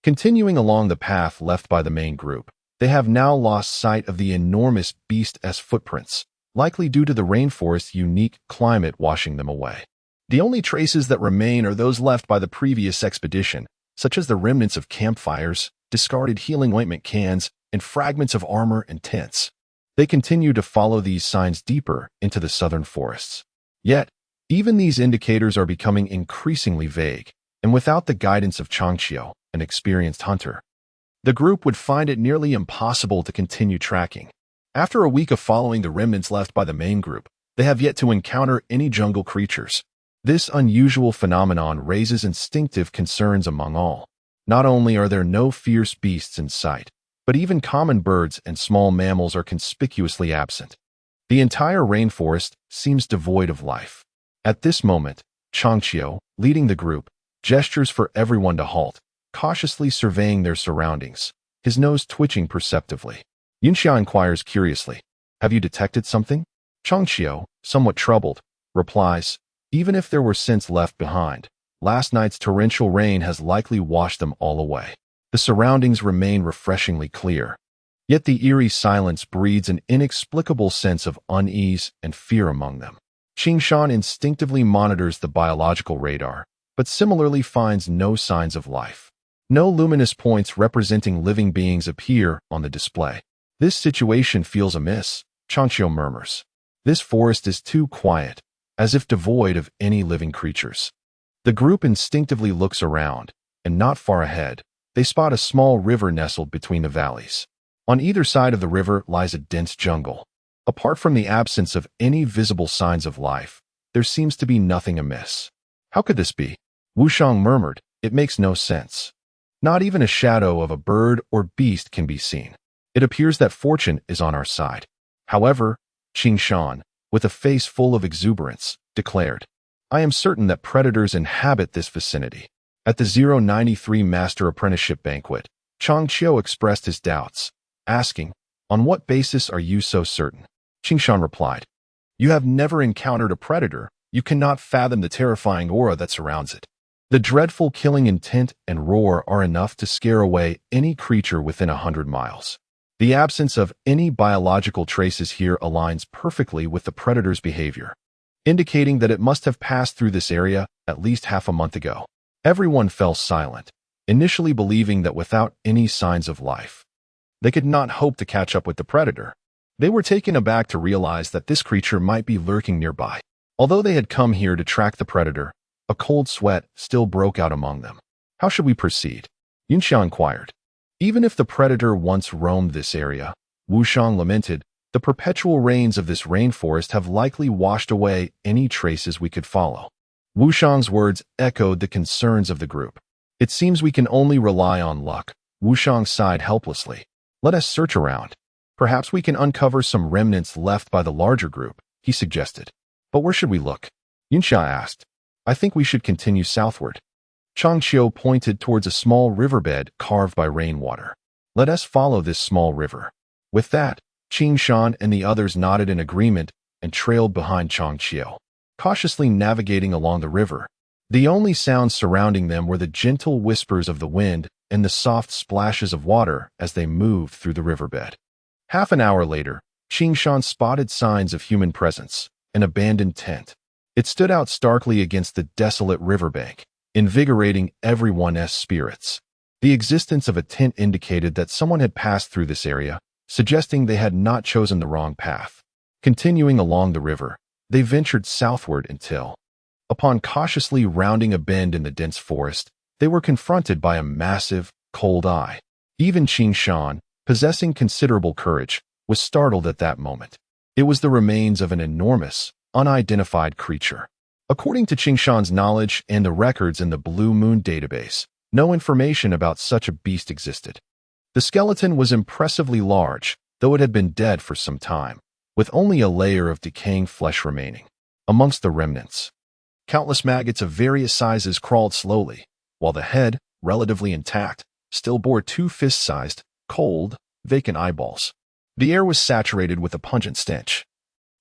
Continuing along the path left by the main group, they have now lost sight of the enormous beast's footprints, likely due to the rainforest's unique climate washing them away. The only traces that remain are those left by the previous expedition, such as the remnants of campfires, discarded healing ointment cans, and fragments of armor and tents. They continue to follow these signs deeper into the southern forests. Yet, even these indicators are becoming increasingly vague. and without the guidance of Changqiu, an experienced hunter, the group would find it nearly impossible to continue tracking. After a week of following the remnants left by the main group, they have yet to encounter any jungle creatures. This unusual phenomenon raises instinctive concerns among all. Not only are there no fierce beasts in sight, but even common birds and small mammals are conspicuously absent. The entire rainforest seems devoid of life. At this moment, Changqiu, leading the group, gestures for everyone to halt, cautiously surveying their surroundings, his nose twitching perceptibly. Yunxia inquires curiously, "Have you detected something?" Changqiu, somewhat troubled, replies, "Even if there were scents left behind, last night's torrential rain has likely washed them all away. The surroundings remain refreshingly clear. Yet the eerie silence breeds an inexplicable sense of unease and fear among them." Qingshan instinctively monitors the biological radar, but similarly finds no signs of life. No luminous points representing living beings appear on the display. "This situation feels amiss," Changqiu murmurs. "This forest is too quiet, as if devoid of any living creatures." The group instinctively looks around, and not far ahead, they spot a small river nestled between the valleys. On either side of the river lies a dense jungle. Apart from the absence of any visible signs of life, there seems to be nothing amiss. "How could this be?" Wushang murmured. "It makes no sense. Not even a shadow of a bird or beast can be seen. It appears that fortune is on our side." However, Qingshan, with a face full of exuberance, declared, "I am certain that predators inhabit this vicinity." At the 093 Master Apprenticeship Banquet, Changqiu expressed his doubts, asking, "On what basis are you so certain?" Qingshan replied, "You have never encountered a predator. You cannot fathom the terrifying aura that surrounds it. The dreadful killing intent and roar are enough to scare away any creature within 100 miles. The absence of any biological traces here aligns perfectly with the predator's behavior, indicating that it must have passed through this area at least half a month ago." Everyone fell silent, initially believing that without any signs of life, they could not hope to catch up with the predator. They were taken aback to realize that this creature might be lurking nearby. Although they had come here to track the predator, a cold sweat still broke out among them. "How should we proceed?" Yunxia inquired. "Even if the predator once roamed this area," Wushang lamented, "the perpetual rains of this rainforest have likely washed away any traces we could follow." Wushang's words echoed the concerns of the group. "It seems we can only rely on luck." Wushang sighed helplessly. "Let us search around. Perhaps we can uncover some remnants left by the larger group," he suggested. "But where should we look?" Yunxia asked. "I think we should continue southward." Changqiu pointed towards a small riverbed carved by rainwater. "Let us follow this small river." With that, Qingshan and the others nodded in agreement and trailed behind Changqiu, cautiously navigating along the river. The only sounds surrounding them were the gentle whispers of the wind and the soft splashes of water as they moved through the riverbed. Half an hour later, Qingshan spotted signs of human presence, an abandoned tent. It stood out starkly against the desolate riverbank, invigorating everyone's spirits. The existence of a tent indicated that someone had passed through this area, suggesting they had not chosen the wrong path. Continuing along the river, they ventured southward until, upon cautiously rounding a bend in the dense forest, they were confronted by a massive, cold eye. Even Qingshan, possessing considerable courage, was startled at that moment. It was the remains of an enormous, unidentified creature. According to Qingshan's knowledge and the records in the Blue Moon database, no information about such a beast existed. The skeleton was impressively large, though it had been dead for some time, with only a layer of decaying flesh remaining. Amongst the remnants, countless maggots of various sizes crawled slowly, while the head, relatively intact, still bore two fist-sized, cold, vacant eyeballs. The air was saturated with a pungent stench,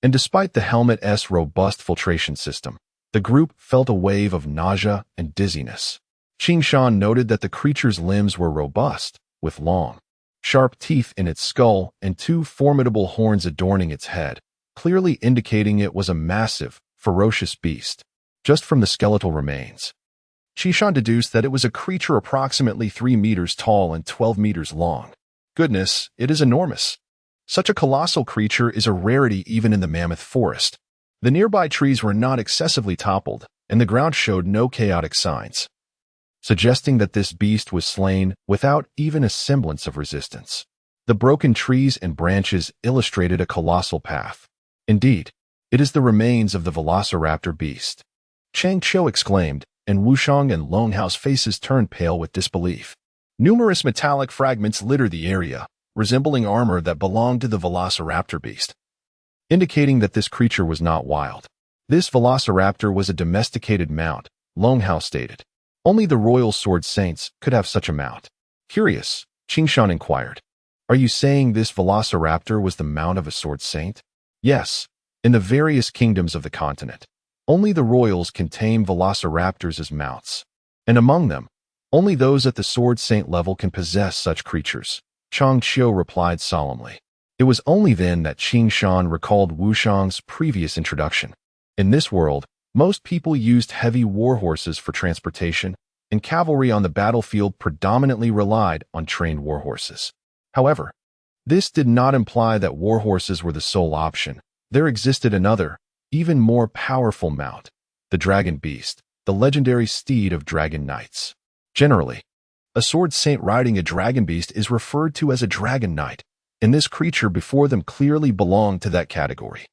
and despite the helmet's robust filtration system, the group felt a wave of nausea and dizziness. Qingshan noted that the creature's limbs were robust, with long, sharp teeth in its skull and two formidable horns adorning its head, clearly indicating it was a massive, ferocious beast. Just from the skeletal remains, Qingshan deduced that it was a creature approximately 3 meters tall and 12 meters long. Goodness, it is enormous. Such a colossal creature is a rarity even in the mammoth forest. The nearby trees were not excessively toppled, and the ground showed no chaotic signs. suggesting that this beast was slain without even a semblance of resistance. The broken trees and branches illustrated a colossal path. Indeed, it is the remains of the velociraptor beast. Chang Qiu exclaimed, and Wushang and Longhao's faces turned pale with disbelief. Numerous metallic fragments littered the area, resembling armor that belonged to the velociraptor beast, indicating that this creature was not wild. This velociraptor was a domesticated mount, Longhao stated. Only the royal sword saints could have such a mount. Curious, Qingshan inquired. Are you saying this velociraptor was the mount of a sword saint? Yes. In the various kingdoms of the continent, only the royals can tame velociraptors as mounts. And among them, only those at the sword saint level can possess such creatures. Chang Qiu replied solemnly. It was only then that Qingshan recalled Wushang's previous introduction. In this world, most people used heavy war horses for transportation, and cavalry on the battlefield predominantly relied on trained war horses. However, this did not imply that war horses were the sole option. There existed another, even more powerful mount, the dragon beast, the legendary steed of dragon knights. Generally, a sword saint riding a dragon beast is referred to as a dragon knight, and this creature before them clearly belonged to that category.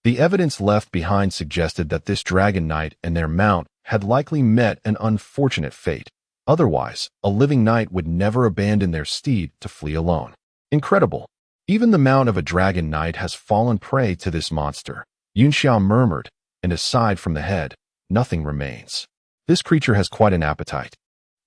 The evidence left behind suggested that this dragon knight and their mount had likely met an unfortunate fate. Otherwise, a living knight would never abandon their steed to flee alone. Incredible. Even the mount of a dragon knight has fallen prey to this monster, Yunxiao murmured, and aside from the head, nothing remains. This creature has quite an appetite.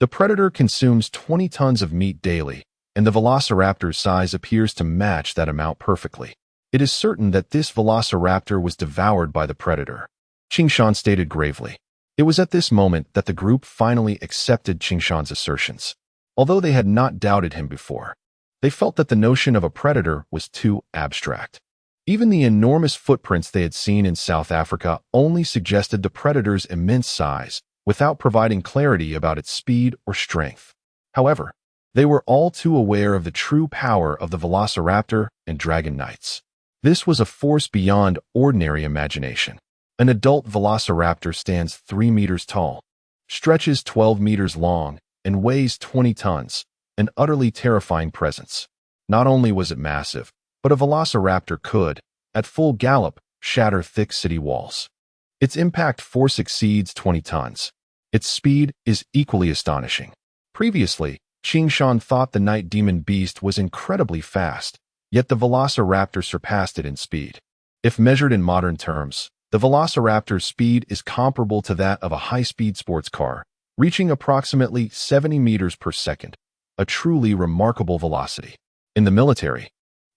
The predator consumes 20 tons of meat daily, and the velociraptor's size appears to match that amount perfectly. It is certain that this velociraptor was devoured by the predator, Qingshan stated gravely. It was at this moment that the group finally accepted Qingshan's assertions. Although they had not doubted him before, they felt that the notion of a predator was too abstract. Even the enormous footprints they had seen in South Africa only suggested the predator's immense size, without providing clarity about its speed or strength. However, they were all too aware of the true power of the velociraptor and dragon knights. This was a force beyond ordinary imagination. An adult velociraptor stands 3 meters tall, stretches 12 meters long, and weighs 20 tons. An utterly terrifying presence. Not only was it massive, but a velociraptor could, at full gallop, shatter thick city walls. Its impact force exceeds 20 tons. Its speed is equally astonishing. Previously, Qingshan thought the night demon beast was incredibly fast, yet the velociraptor surpassed it in speed. If measured in modern terms, the velociraptor's speed is comparable to that of a high-speed sports car, reaching approximately 70 meters per second. A truly remarkable velocity. In the military,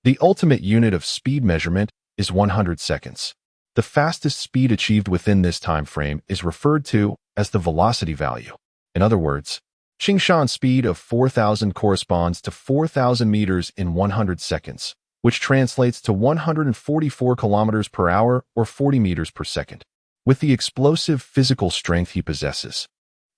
the ultimate unit of speed measurement is 100 seconds. The fastest speed achieved within this time frame is referred to as the velocity value. In other words, Qingshan's speed of 4,000 corresponds to 4,000 meters in 100 seconds, which translates to 144 kilometers per hour or 40 meters per second. With the explosive physical strength he possesses,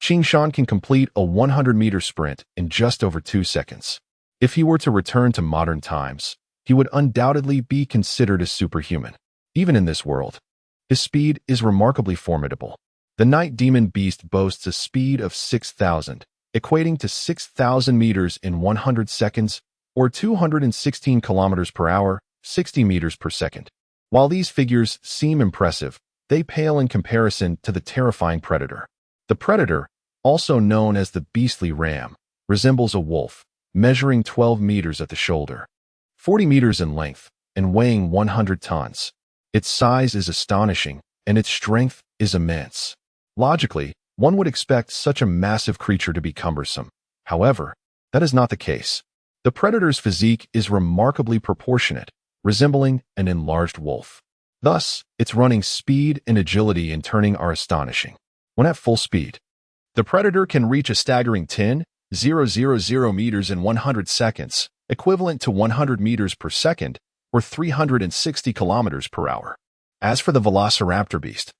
Qingshan can complete a 100-meter sprint in just over 2 seconds. If he were to return to modern times, he would undoubtedly be considered a superhuman. Even in this world, his speed is remarkably formidable. The night demon beast boasts a speed of 6,000, equating to 6,000 meters in 100 seconds, or 216 kilometers per hour, 60 meters per second. While these figures seem impressive, they pale in comparison to the terrifying predator. The predator, also known as the beastly ram, resembles a wolf, measuring 12 meters at the shoulder, 40 meters in length, and weighing 100 tons. Its size is astonishing, and its strength is immense. Logically, one would expect such a massive creature to be cumbersome. However, that is not the case. The predator's physique is remarkably proportionate, resembling an enlarged wolf. Thus, its running speed and agility in turning are astonishing. When at full speed, the predator can reach a staggering 10,000 meters in 100 seconds, equivalent to 100 meters per second, or 360 kilometers per hour. As for the velociraptor beast,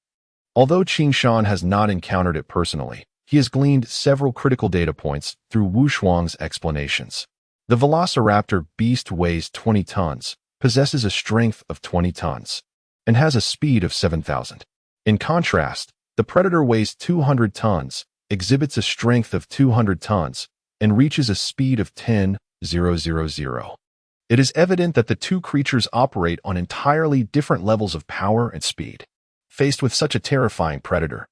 although Qingshan has not encountered it personally, he has gleaned several critical data points through Wu Shuang's explanations. The velociraptor beast weighs 20 tons, possesses a strength of 20 tons, and has a speed of 7,000. In contrast, the predator weighs 200 tons, exhibits a strength of 200 tons, and reaches a speed of 10,000. It is evident that the two creatures operate on entirely different levels of power and speed. Faced with such a terrifying predator,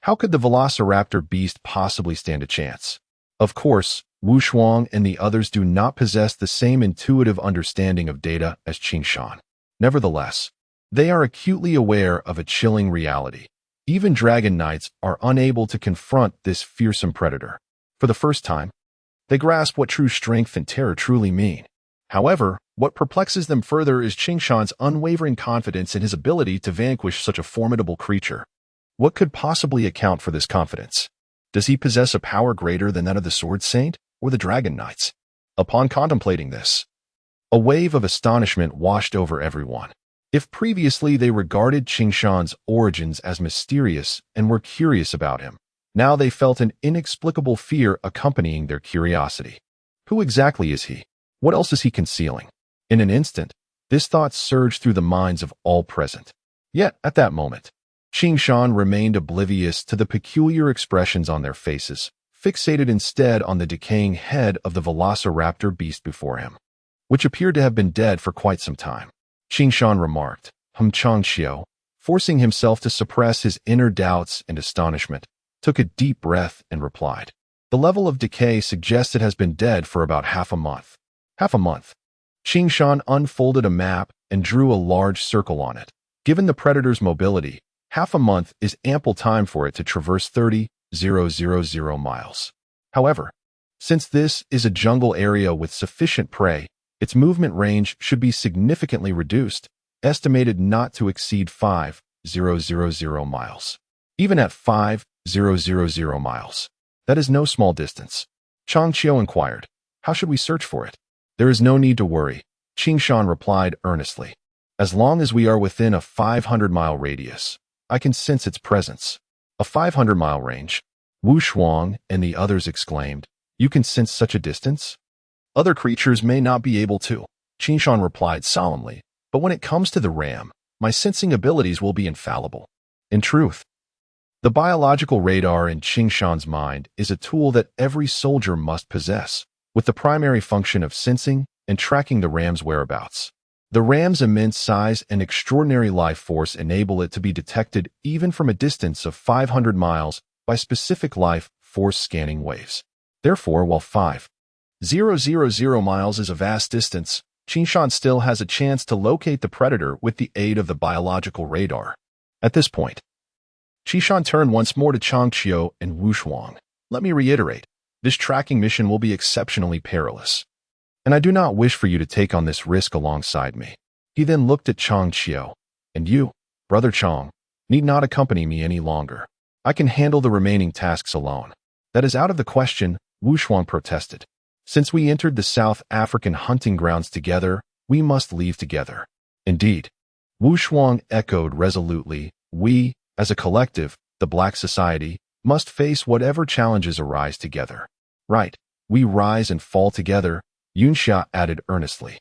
how could the velociraptor beast possibly stand a chance? Of course, Wu Shuang and the others do not possess the same intuitive understanding of data as Qing Shan. Nevertheless, they are acutely aware of a chilling reality. Even dragon knights are unable to confront this fearsome predator. For the first time, they grasp what true strength and terror truly mean. However, what perplexes them further is Qing Shan's unwavering confidence in his ability to vanquish such a formidable creature. What could possibly account for this confidence? Does he possess a power greater than that of the Sword Saint or the Dragon Knights? Upon contemplating this, a wave of astonishment washed over everyone. If previously they regarded Qing Shan's origins as mysterious and were curious about him, now they felt an inexplicable fear accompanying their curiosity. Who exactly is he? What else is he concealing? In an instant, this thought surged through the minds of all present. Yet, at that moment, Qing Shan remained oblivious to the peculiar expressions on their faces, fixated instead on the decaying head of the velociraptor beast before him, which appeared to have been dead for quite some time. Qing Shan remarked, Changqiu, forcing himself to suppress his inner doubts and astonishment, took a deep breath and replied, "The level of decay suggests it has been dead for about half a month." Half a month. Qing Shan unfolded a map and drew a large circle on it. Given the predator's mobility, half a month is ample time for it to traverse 30,000 miles. However, since this is a jungle area with sufficient prey, its movement range should be significantly reduced, estimated not to exceed 5,000 miles. Even at 5,000 miles, that is no small distance. Changqiu inquired, "How should we search for it?" "There is no need to worry," Qing Shan replied earnestly. "As long as we are within a 500-mile radius, I can sense its presence." "A 500-mile range?" Wu Shuang and the others exclaimed. "You can sense such a distance?" "Other creatures may not be able to," Qing Shan replied solemnly, "but when it comes to the ram, my sensing abilities will be infallible." In truth, the biological radar in Qing Shan's mind is a tool that every soldier must possess, with the primary function of sensing and tracking the ram's whereabouts. The ram's immense size and extraordinary life force enable it to be detected even from a distance of 500 miles by specific life force scanning waves. Therefore, while 5,000 miles is a vast distance, Qing Shan still has a chance to locate the predator with the aid of the biological radar. At this point, Qing Shan turned once more to Changqiu and Wu Shuang. "Let me reiterate, this tracking mission will be exceptionally perilous, and I do not wish for you to take on this risk alongside me." He then looked at Changqiu. "And you, Brother Chang, need not accompany me any longer. I can handle the remaining tasks alone." "That is out of the question," Wu Shuang protested. "Since we entered the South African hunting grounds together, we must leave together." "Indeed," Wu Shuang echoed resolutely, "we, as a collective, the Black Society, must face whatever challenges arise together." "Right, we rise and fall together," Yunxia added earnestly.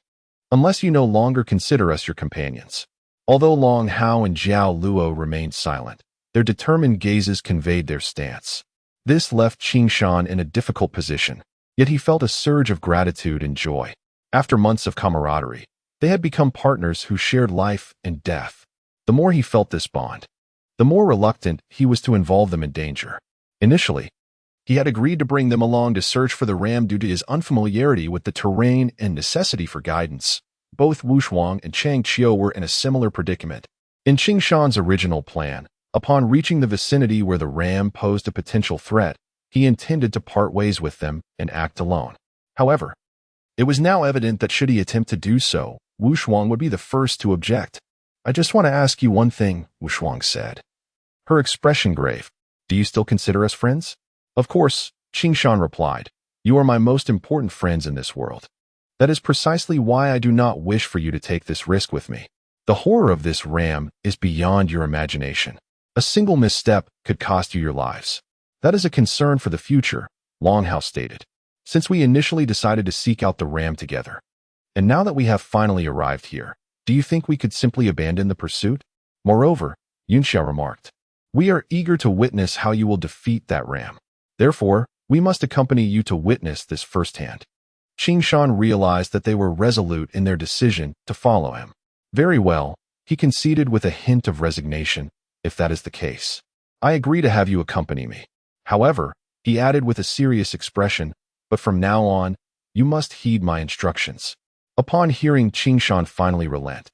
"Unless you no longer consider us your companions." Although Long Hao and Zhao Luo remained silent, their determined gazes conveyed their stance. This left Qing Shan in a difficult position, yet he felt a surge of gratitude and joy. After months of camaraderie, they had become partners who shared life and death. The more he felt this bond, the more reluctant he was to involve them in danger. Initially, he had agreed to bring them along to search for the ram due to his unfamiliarity with the terrain and necessity for guidance. Both Wu Shuang and Changqiu were in a similar predicament. In Qing Shan's original plan, upon reaching the vicinity where the ram posed a potential threat, he intended to part ways with them and act alone. However, it was now evident that should he attempt to do so, Wu Shuang would be the first to object. "I just want to ask you one thing," Wu Shuang said, her expression grave. "Do you still consider us friends?" "Of course," Qing Shan replied. "You are my most important friends in this world. That is precisely why I do not wish for you to take this risk with me. The horror of this ram is beyond your imagination. A single misstep could cost you your lives. That is a concern for the future," Long Hao stated. "Since we initially decided to seek out the ram together, and now that we have finally arrived here, do you think we could simply abandon the pursuit?" "Moreover," Yunxia remarked, "we are eager to witness how you will defeat that ram." Therefore, we must accompany you to witness this firsthand. Qing Shan realized that they were resolute in their decision to follow him. Very well, he conceded with a hint of resignation, if that is the case. I agree to have you accompany me. However, he added with a serious expression, but from now on, you must heed my instructions. Upon hearing Qing Shan finally relent,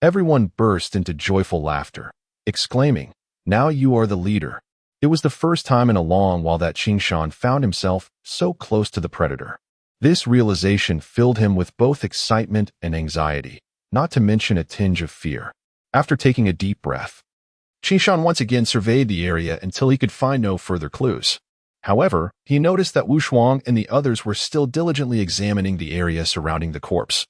everyone burst into joyful laughter, exclaiming, "Now you are the leader." It was the first time in a long while that Qing Shan found himself so close to the predator. This realization filled him with both excitement and anxiety, not to mention a tinge of fear. After taking a deep breath, Qing Shan once again surveyed the area until he could find no further clues. However, he noticed that Wu Shuang and the others were still diligently examining the area surrounding the corpse,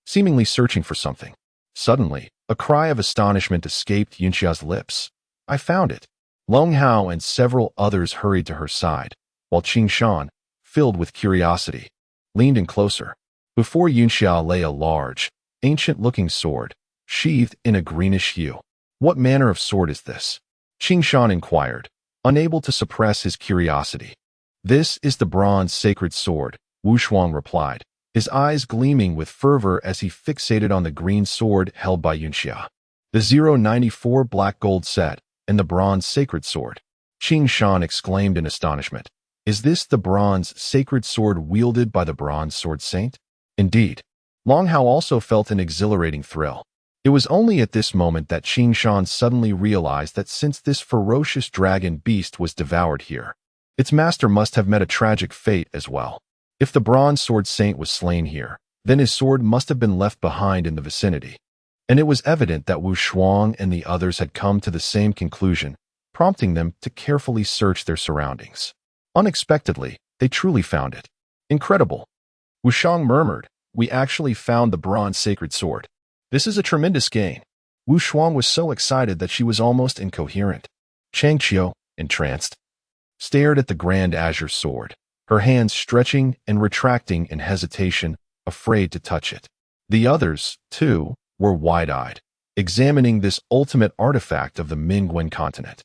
seemingly searching for something. Suddenly, a cry of astonishment escaped Yunxia's lips. "I found it!" Long Hao and several others hurried to her side, while Qing Shan, filled with curiosity, leaned in closer. Before Yunxia lay a large, ancient-looking sword, sheathed in a greenish hue. "What manner of sword is this?" Qing Shan inquired, unable to suppress his curiosity. "This is the bronze sacred sword," Wu Shuang replied, his eyes gleaming with fervor as he fixated on the green sword held by Yunxia. "The 094 black gold set, and the bronze sacred sword." Qing Shan exclaimed in astonishment. "Is this the bronze sacred sword wielded by the bronze sword saint?" Indeed. Long Hao also felt an exhilarating thrill. It was only at this moment that Qing Shan suddenly realized that since this ferocious dragon beast was devoured here, its master must have met a tragic fate as well. If the bronze sword saint was slain here, then his sword must have been left behind in the vicinity. And it was evident that Wu Shuang and the others had come to the same conclusion, prompting them to carefully search their surroundings. Unexpectedly, they truly found it. "Incredible!" Wu Shuang murmured, "We actually found the bronze sacred sword. This is a tremendous gain." Wu Shuang was so excited that she was almost incoherent. Chang Qiu, entranced, stared at the grand azure sword, her hands stretching and retracting in hesitation, afraid to touch it. The others, too, were wide-eyed, examining this ultimate artifact of the Mingguan continent.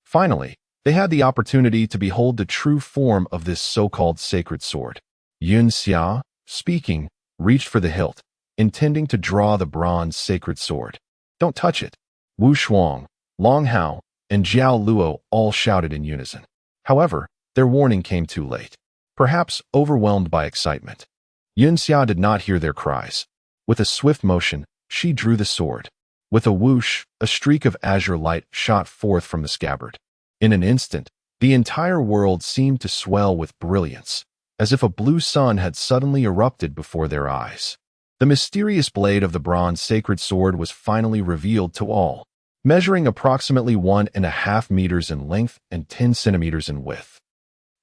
Finally, they had the opportunity to behold the true form of this so-called sacred sword. Yun Xia, speaking, reached for the hilt, intending to draw the bronze sacred sword. "Don't touch it!" Wu Shuang, Long Hao, and Jiao Luo all shouted in unison. However, their warning came too late, perhaps overwhelmed by excitement. Yun Xia did not hear their cries. With a swift motion, she drew the sword. With a whoosh, a streak of azure light shot forth from the scabbard. In an instant, the entire world seemed to swell with brilliance, as if a blue sun had suddenly erupted before their eyes. The mysterious blade of the bronze sacred sword was finally revealed to all, measuring approximately 1.5 meters in length and 10 centimeters in width.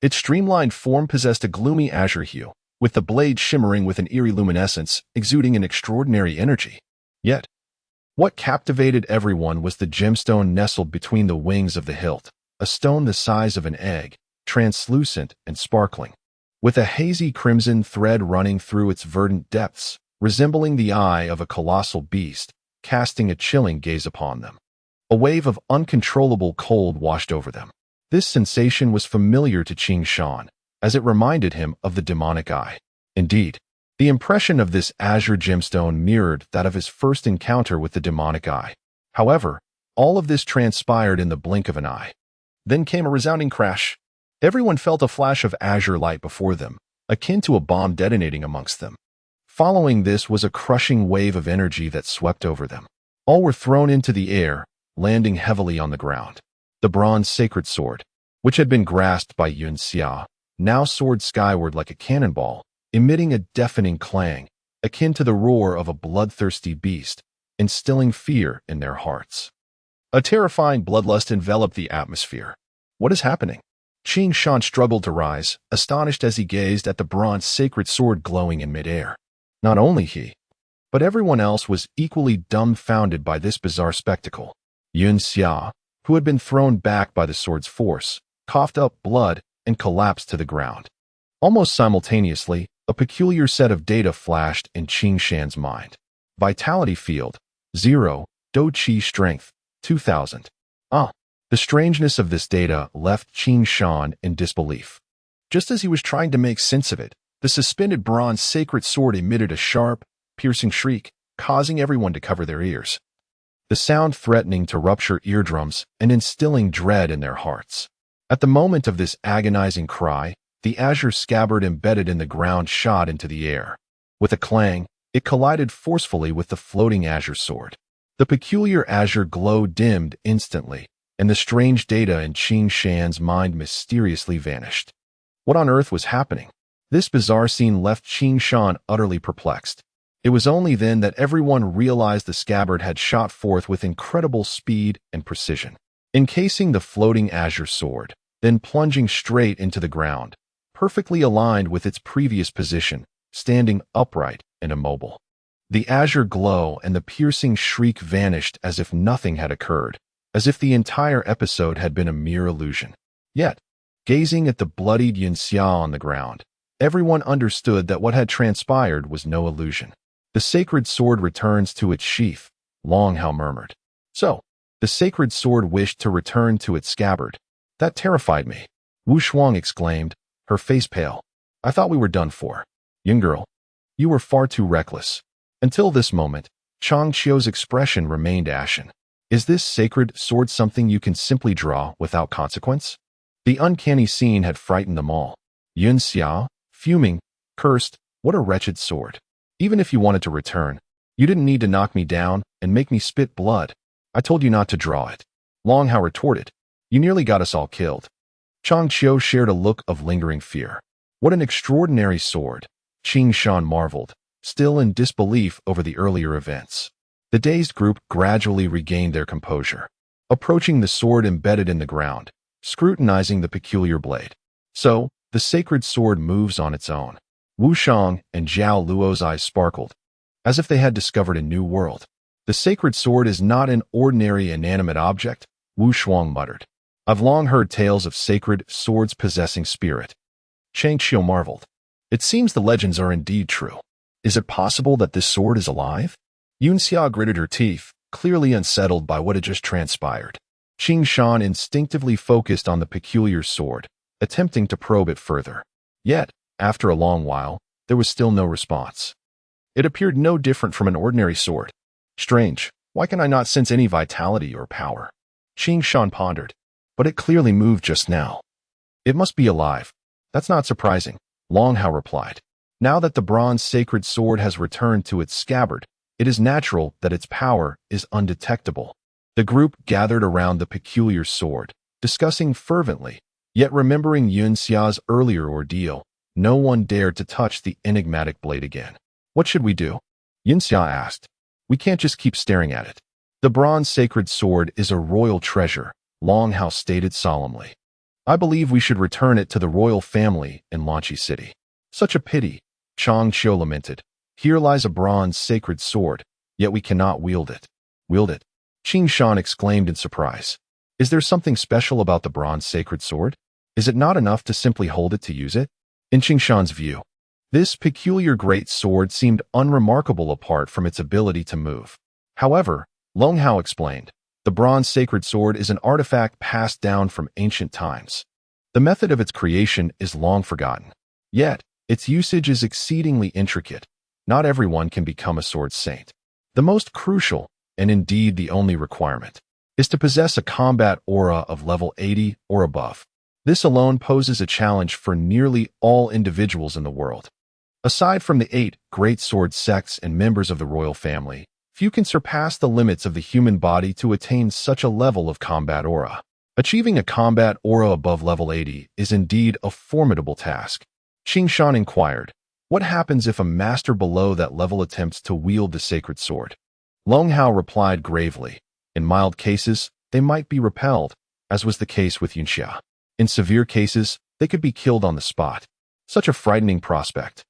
Its streamlined form possessed a gloomy azure hue, with the blade shimmering with an eerie luminescence, exuding an extraordinary energy. Yet, what captivated everyone was the gemstone nestled between the wings of the hilt, a stone the size of an egg, translucent and sparkling, with a hazy crimson thread running through its verdant depths, resembling the eye of a colossal beast, casting a chilling gaze upon them. A wave of uncontrollable cold washed over them. This sensation was familiar to Qing Shan, as it reminded him of the demonic eye. Indeed, the impression of this azure gemstone mirrored that of his first encounter with the demonic eye. However, all of this transpired in the blink of an eye. Then came a resounding crash. Everyone felt a flash of azure light before them, akin to a bomb detonating amongst them. Following this was a crushing wave of energy that swept over them. All were thrown into the air, landing heavily on the ground. The bronze sacred sword, which had been grasped by Yun Xia, now soared skyward like a cannonball, emitting a deafening clang, akin to the roar of a bloodthirsty beast, instilling fear in their hearts. A terrifying bloodlust enveloped the atmosphere. What is happening? Qing Shan struggled to rise, astonished as he gazed at the bronze sacred sword glowing in midair. Not only he, but everyone else was equally dumbfounded by this bizarre spectacle. Yun Xia, who had been thrown back by the sword's force, coughed up blood and collapsed to the ground. Almost simultaneously, a peculiar set of data flashed in Qing Shan's mind. Vitality field, 0, Do Qi strength, 2000. The The strangeness of this data left Qing Shan in disbelief. Just as he was trying to make sense of it, the suspended bronze sacred sword emitted a sharp, piercing shriek, causing everyone to cover their ears. The sound threatening to rupture eardrums and instilling dread in their hearts. At the moment of this agonizing cry, the azure scabbard embedded in the ground shot into the air. With a clang, it collided forcefully with the floating azure sword. The peculiar azure glow dimmed instantly, and the strange data in Qing Shan's mind mysteriously vanished. What on earth was happening? This bizarre scene left Qing Shan utterly perplexed. It was only then that everyone realized the scabbard had shot forth with incredible speed and precision, encasing the floating azure sword, then plunging straight into the ground, perfectly aligned with its previous position, standing upright and immobile. The azure glow and the piercing shriek vanished as if nothing had occurred, as if the entire episode had been a mere illusion. Yet, gazing at the bloodied Yunxia on the ground, everyone understood that what had transpired was no illusion. The sacred sword returns to its sheath, Long Hao murmured. So, the sacred sword wished to return to its scabbard. That terrified me. Wu Shuang exclaimed, her face pale. I thought we were done for. Young girl, you were far too reckless. Until this moment, Chang Qiu's expression remained ashen. Is this sacred sword something you can simply draw without consequence? The uncanny scene had frightened them all. Yun Xia, fuming, cursed, what a wretched sword. Even if you wanted to return, you didn't need to knock me down and make me spit blood. I told you not to draw it. Long Hao retorted. You nearly got us all killed. Chang Qiu shared a look of lingering fear. What an extraordinary sword, Qing Shan marveled, still in disbelief over the earlier events. The dazed group gradually regained their composure, approaching the sword embedded in the ground, scrutinizing the peculiar blade. So, the sacred sword moves on its own. Wu Shang and Zhao Luo's eyes sparkled, as if they had discovered a new world. The sacred sword is not an ordinary inanimate object, Wu Shuang muttered. I've long heard tales of sacred swords possessing spirit. Chang Qiu marveled. It seems the legends are indeed true. Is it possible that this sword is alive? Yun Xia gritted her teeth, clearly unsettled by what had just transpired. Qing Shan instinctively focused on the peculiar sword, attempting to probe it further. Yet, after a long while, there was still no response. It appeared no different from an ordinary sword. Strange, why can I not sense any vitality or power? Qing Shan pondered, but it clearly moved just now. It must be alive. That's not surprising, Long Hao replied. Now that the bronze sacred sword has returned to its scabbard, it is natural that its power is undetectable. The group gathered around the peculiar sword, discussing fervently, yet remembering Yun Xia's earlier ordeal. No one dared to touch the enigmatic blade again. What should we do? Yun Xia asked. We can't just keep staring at it. The bronze sacred sword is a royal treasure, Long Hao stated solemnly. I believe we should return it to the royal family in Lanchi City. Such a pity, Chang Qiu lamented. Here lies a bronze sacred sword, yet we cannot wield it. Wield it? Qing Shan exclaimed in surprise. Is there something special about the bronze sacred sword? Is it not enough to simply hold it to use it? In Qing Shan's view, this peculiar great sword seemed unremarkable apart from its ability to move. However, Long Hao explained, the bronze sacred sword is an artifact passed down from ancient times. The method of its creation is long forgotten. Yet, its usage is exceedingly intricate. Not everyone can become a sword saint. The most crucial, and indeed the only requirement, is to possess a combat aura of level 80 or above. This alone poses a challenge for nearly all individuals in the world. Aside from the 8 great sword sects and members of the royal family, few can surpass the limits of the human body to attain such a level of combat aura. Achieving a combat aura above level 80 is indeed a formidable task. Qing Shan inquired, what happens if a master below that level attempts to wield the sacred sword? Long Hao replied gravely, in mild cases, they might be repelled, as was the case with Yunxia. In severe cases, they could be killed on the spot. Such a frightening prospect.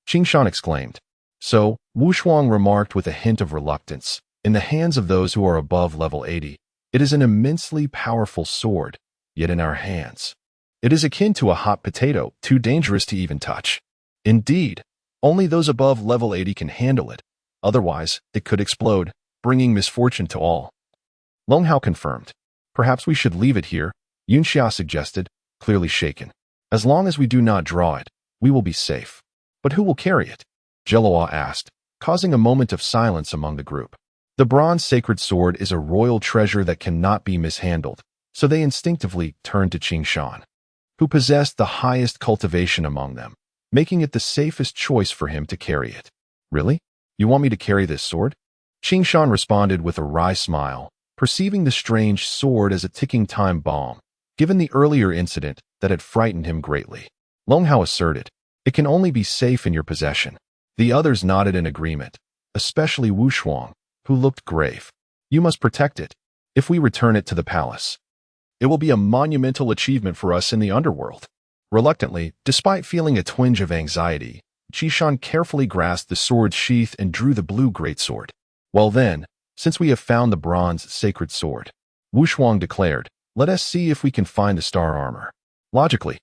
Qing Shan exclaimed. So, Wu Shuang remarked with a hint of reluctance, in the hands of those who are above level 80, it is an immensely powerful sword, yet in our hands. It is akin to a hot potato, too dangerous to even touch. Indeed, only those above level 80 can handle it. Otherwise, it could explode, bringing misfortune to all. Long Hao confirmed. Perhaps we should leave it here, Yunxia suggested, clearly shaken. As long as we do not draw it, we will be safe. But who will carry it? Jelua asked, causing a moment of silence among the group. The bronze sacred sword is a royal treasure that cannot be mishandled, so they instinctively turned to Qing Shan, who possessed the highest cultivation among them, making it the safest choice for him to carry it. Really? You want me to carry this sword? Qing Shan responded with a wry smile, perceiving the strange sword as a ticking time bomb, given the earlier incident that had frightened him greatly. Long Hao asserted, "It can only be safe in your possession." The others nodded in agreement, especially Wu Shuang, who looked grave. "You must protect it. If we return it to the palace, it will be a monumental achievement for us in the underworld." Reluctantly, despite feeling a twinge of anxiety, Qishan carefully grasped the sword's sheath and drew the blue greatsword. "Well then, since we have found the bronze sacred sword," Wu Shuang declared, "let us see if we can find the star armor." Logically,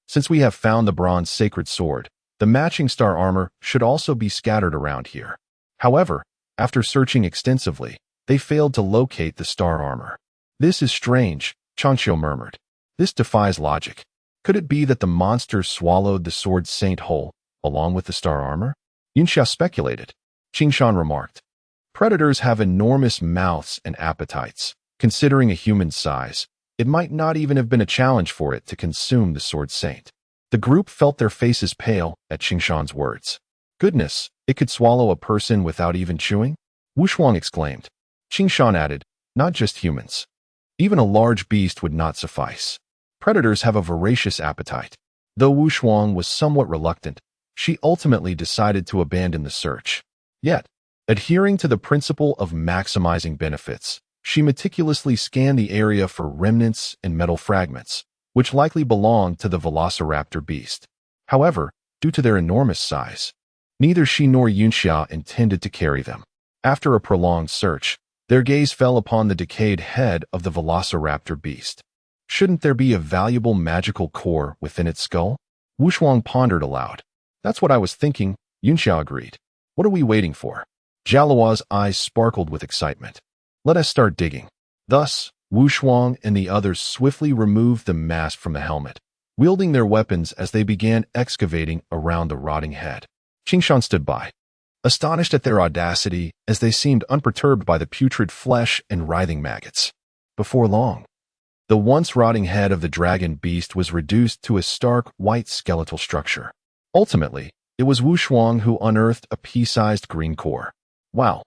since we have found the bronze sacred sword, the matching star armor should also be scattered around here. However, after searching extensively, they failed to locate the star armor. "This is strange," Changqiu murmured. "This defies logic. Could it be that the monster swallowed the sword's saint whole, along with the star armor?" Yunxia speculated. Qingshan remarked, "Predators have enormous mouths and appetites. Considering a human's size, it might not even have been a challenge for it to consume the sword saint." The group felt their faces pale at Qingshan's words. "Goodness, it could swallow a person without even chewing?" Wu Shuang exclaimed. Qingshan added, "Not just humans. Even a large beast would not suffice. Predators have a voracious appetite." Though Wu Shuang was somewhat reluctant, she ultimately decided to abandon the search. Yet, adhering to the principle of maximizing benefits, she meticulously scanned the area for remnants and metal fragments, which likely belonged to the velociraptor beast. However, due to their enormous size, neither she nor Yunxia intended to carry them. After a prolonged search, their gaze fell upon the decayed head of the velociraptor beast. Shouldn't there be a valuable magical core within its skull? Wu Shuang pondered aloud. "That's what I was thinking," Yunxia agreed. "What are we waiting for?" Jalua's eyes sparkled with excitement. "Let us start digging." Thus, Wu Shuang and the others swiftly removed the mask from the helmet, wielding their weapons as they began excavating around the rotting head. Qingshan stood by, astonished at their audacity as they seemed unperturbed by the putrid flesh and writhing maggots. Before long, the once rotting head of the dragon beast was reduced to a stark white skeletal structure. Ultimately, it was Wu Shuang who unearthed a pea-sized green core. "Wow,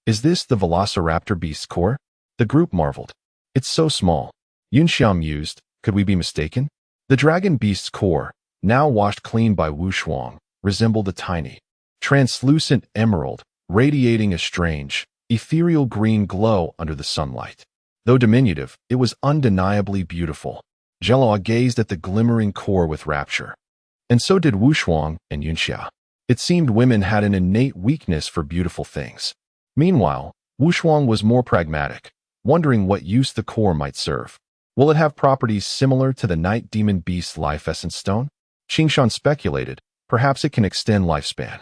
is this the velociraptor beast's core?" The group marveled. "It's so small." Yunxia mused, "Could we be mistaken?" The dragon beast's core, now washed clean by Wu Shuang, resembled a tiny, translucent emerald, radiating a strange, ethereal green glow under the sunlight. Though diminutive, it was undeniably beautiful. Jelua gazed at the glimmering core with rapture. And so did Wu Shuang and Yunxia. It seemed women had an innate weakness for beautiful things. Meanwhile, Wu Shuang was more pragmatic, wondering what use the core might serve. Will it have properties similar to the night demon beast's life essence stone? Qingshan speculated, perhaps it can extend lifespan.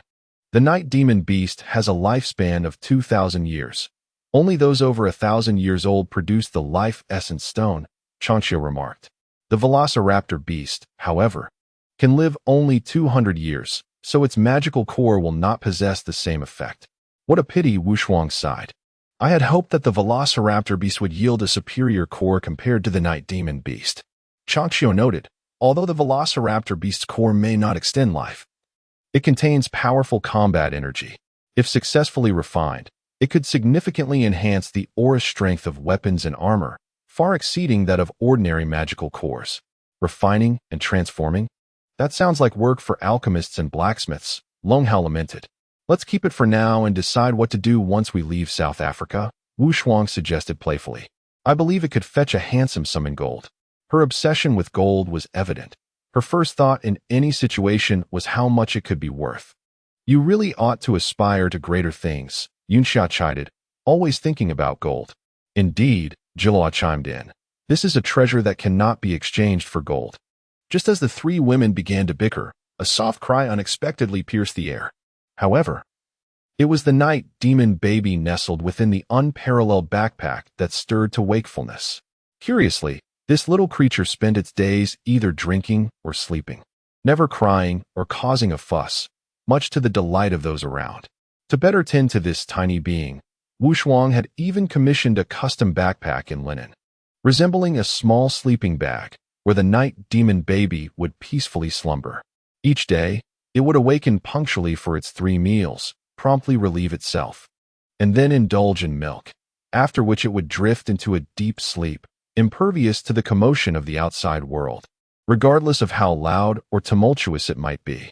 The night demon beast has a lifespan of 2,000 years. Only those over 1,000 years old produce the life essence stone, Changqiu remarked. The velociraptor beast, however, can live only 200 years, so its magical core will not possess the same effect. What a pity, Wu Shuang sighed. I had hoped that the velociraptor beast would yield a superior core compared to the night demon beast. Changqiu noted, although the velociraptor beast's core may not extend life, it contains powerful combat energy. If successfully refined, it could significantly enhance the aura strength of weapons and armor, far exceeding that of ordinary magical cores. Refining and transforming? That sounds like work for alchemists and blacksmiths, Long Hao lamented. Let's keep it for now and decide what to do once we leave South Africa, Wu Shuang suggested playfully. I believe it could fetch a handsome sum in gold. Her obsession with gold was evident. Her first thought in any situation was how much it could be worth. You really ought to aspire to greater things, Yunxia chided, always thinking about gold. Indeed, Jilua chimed in. This is a treasure that cannot be exchanged for gold. Just as the three women began to bicker, a soft cry unexpectedly pierced the air. However, it was the night demon baby nestled within the unparalleled backpack that stirred to wakefulness. Curiously, this little creature spent its days either drinking or sleeping, never crying or causing a fuss, much to the delight of those around. To better tend to this tiny being, Wu Shuang had even commissioned a custom backpack in linen, resembling a small sleeping bag where the night demon baby would peacefully slumber. Each day, it would awaken punctually for its 3 meals, promptly relieve itself, and then indulge in milk, after which it would drift into a deep sleep, impervious to the commotion of the outside world, regardless of how loud or tumultuous it might be.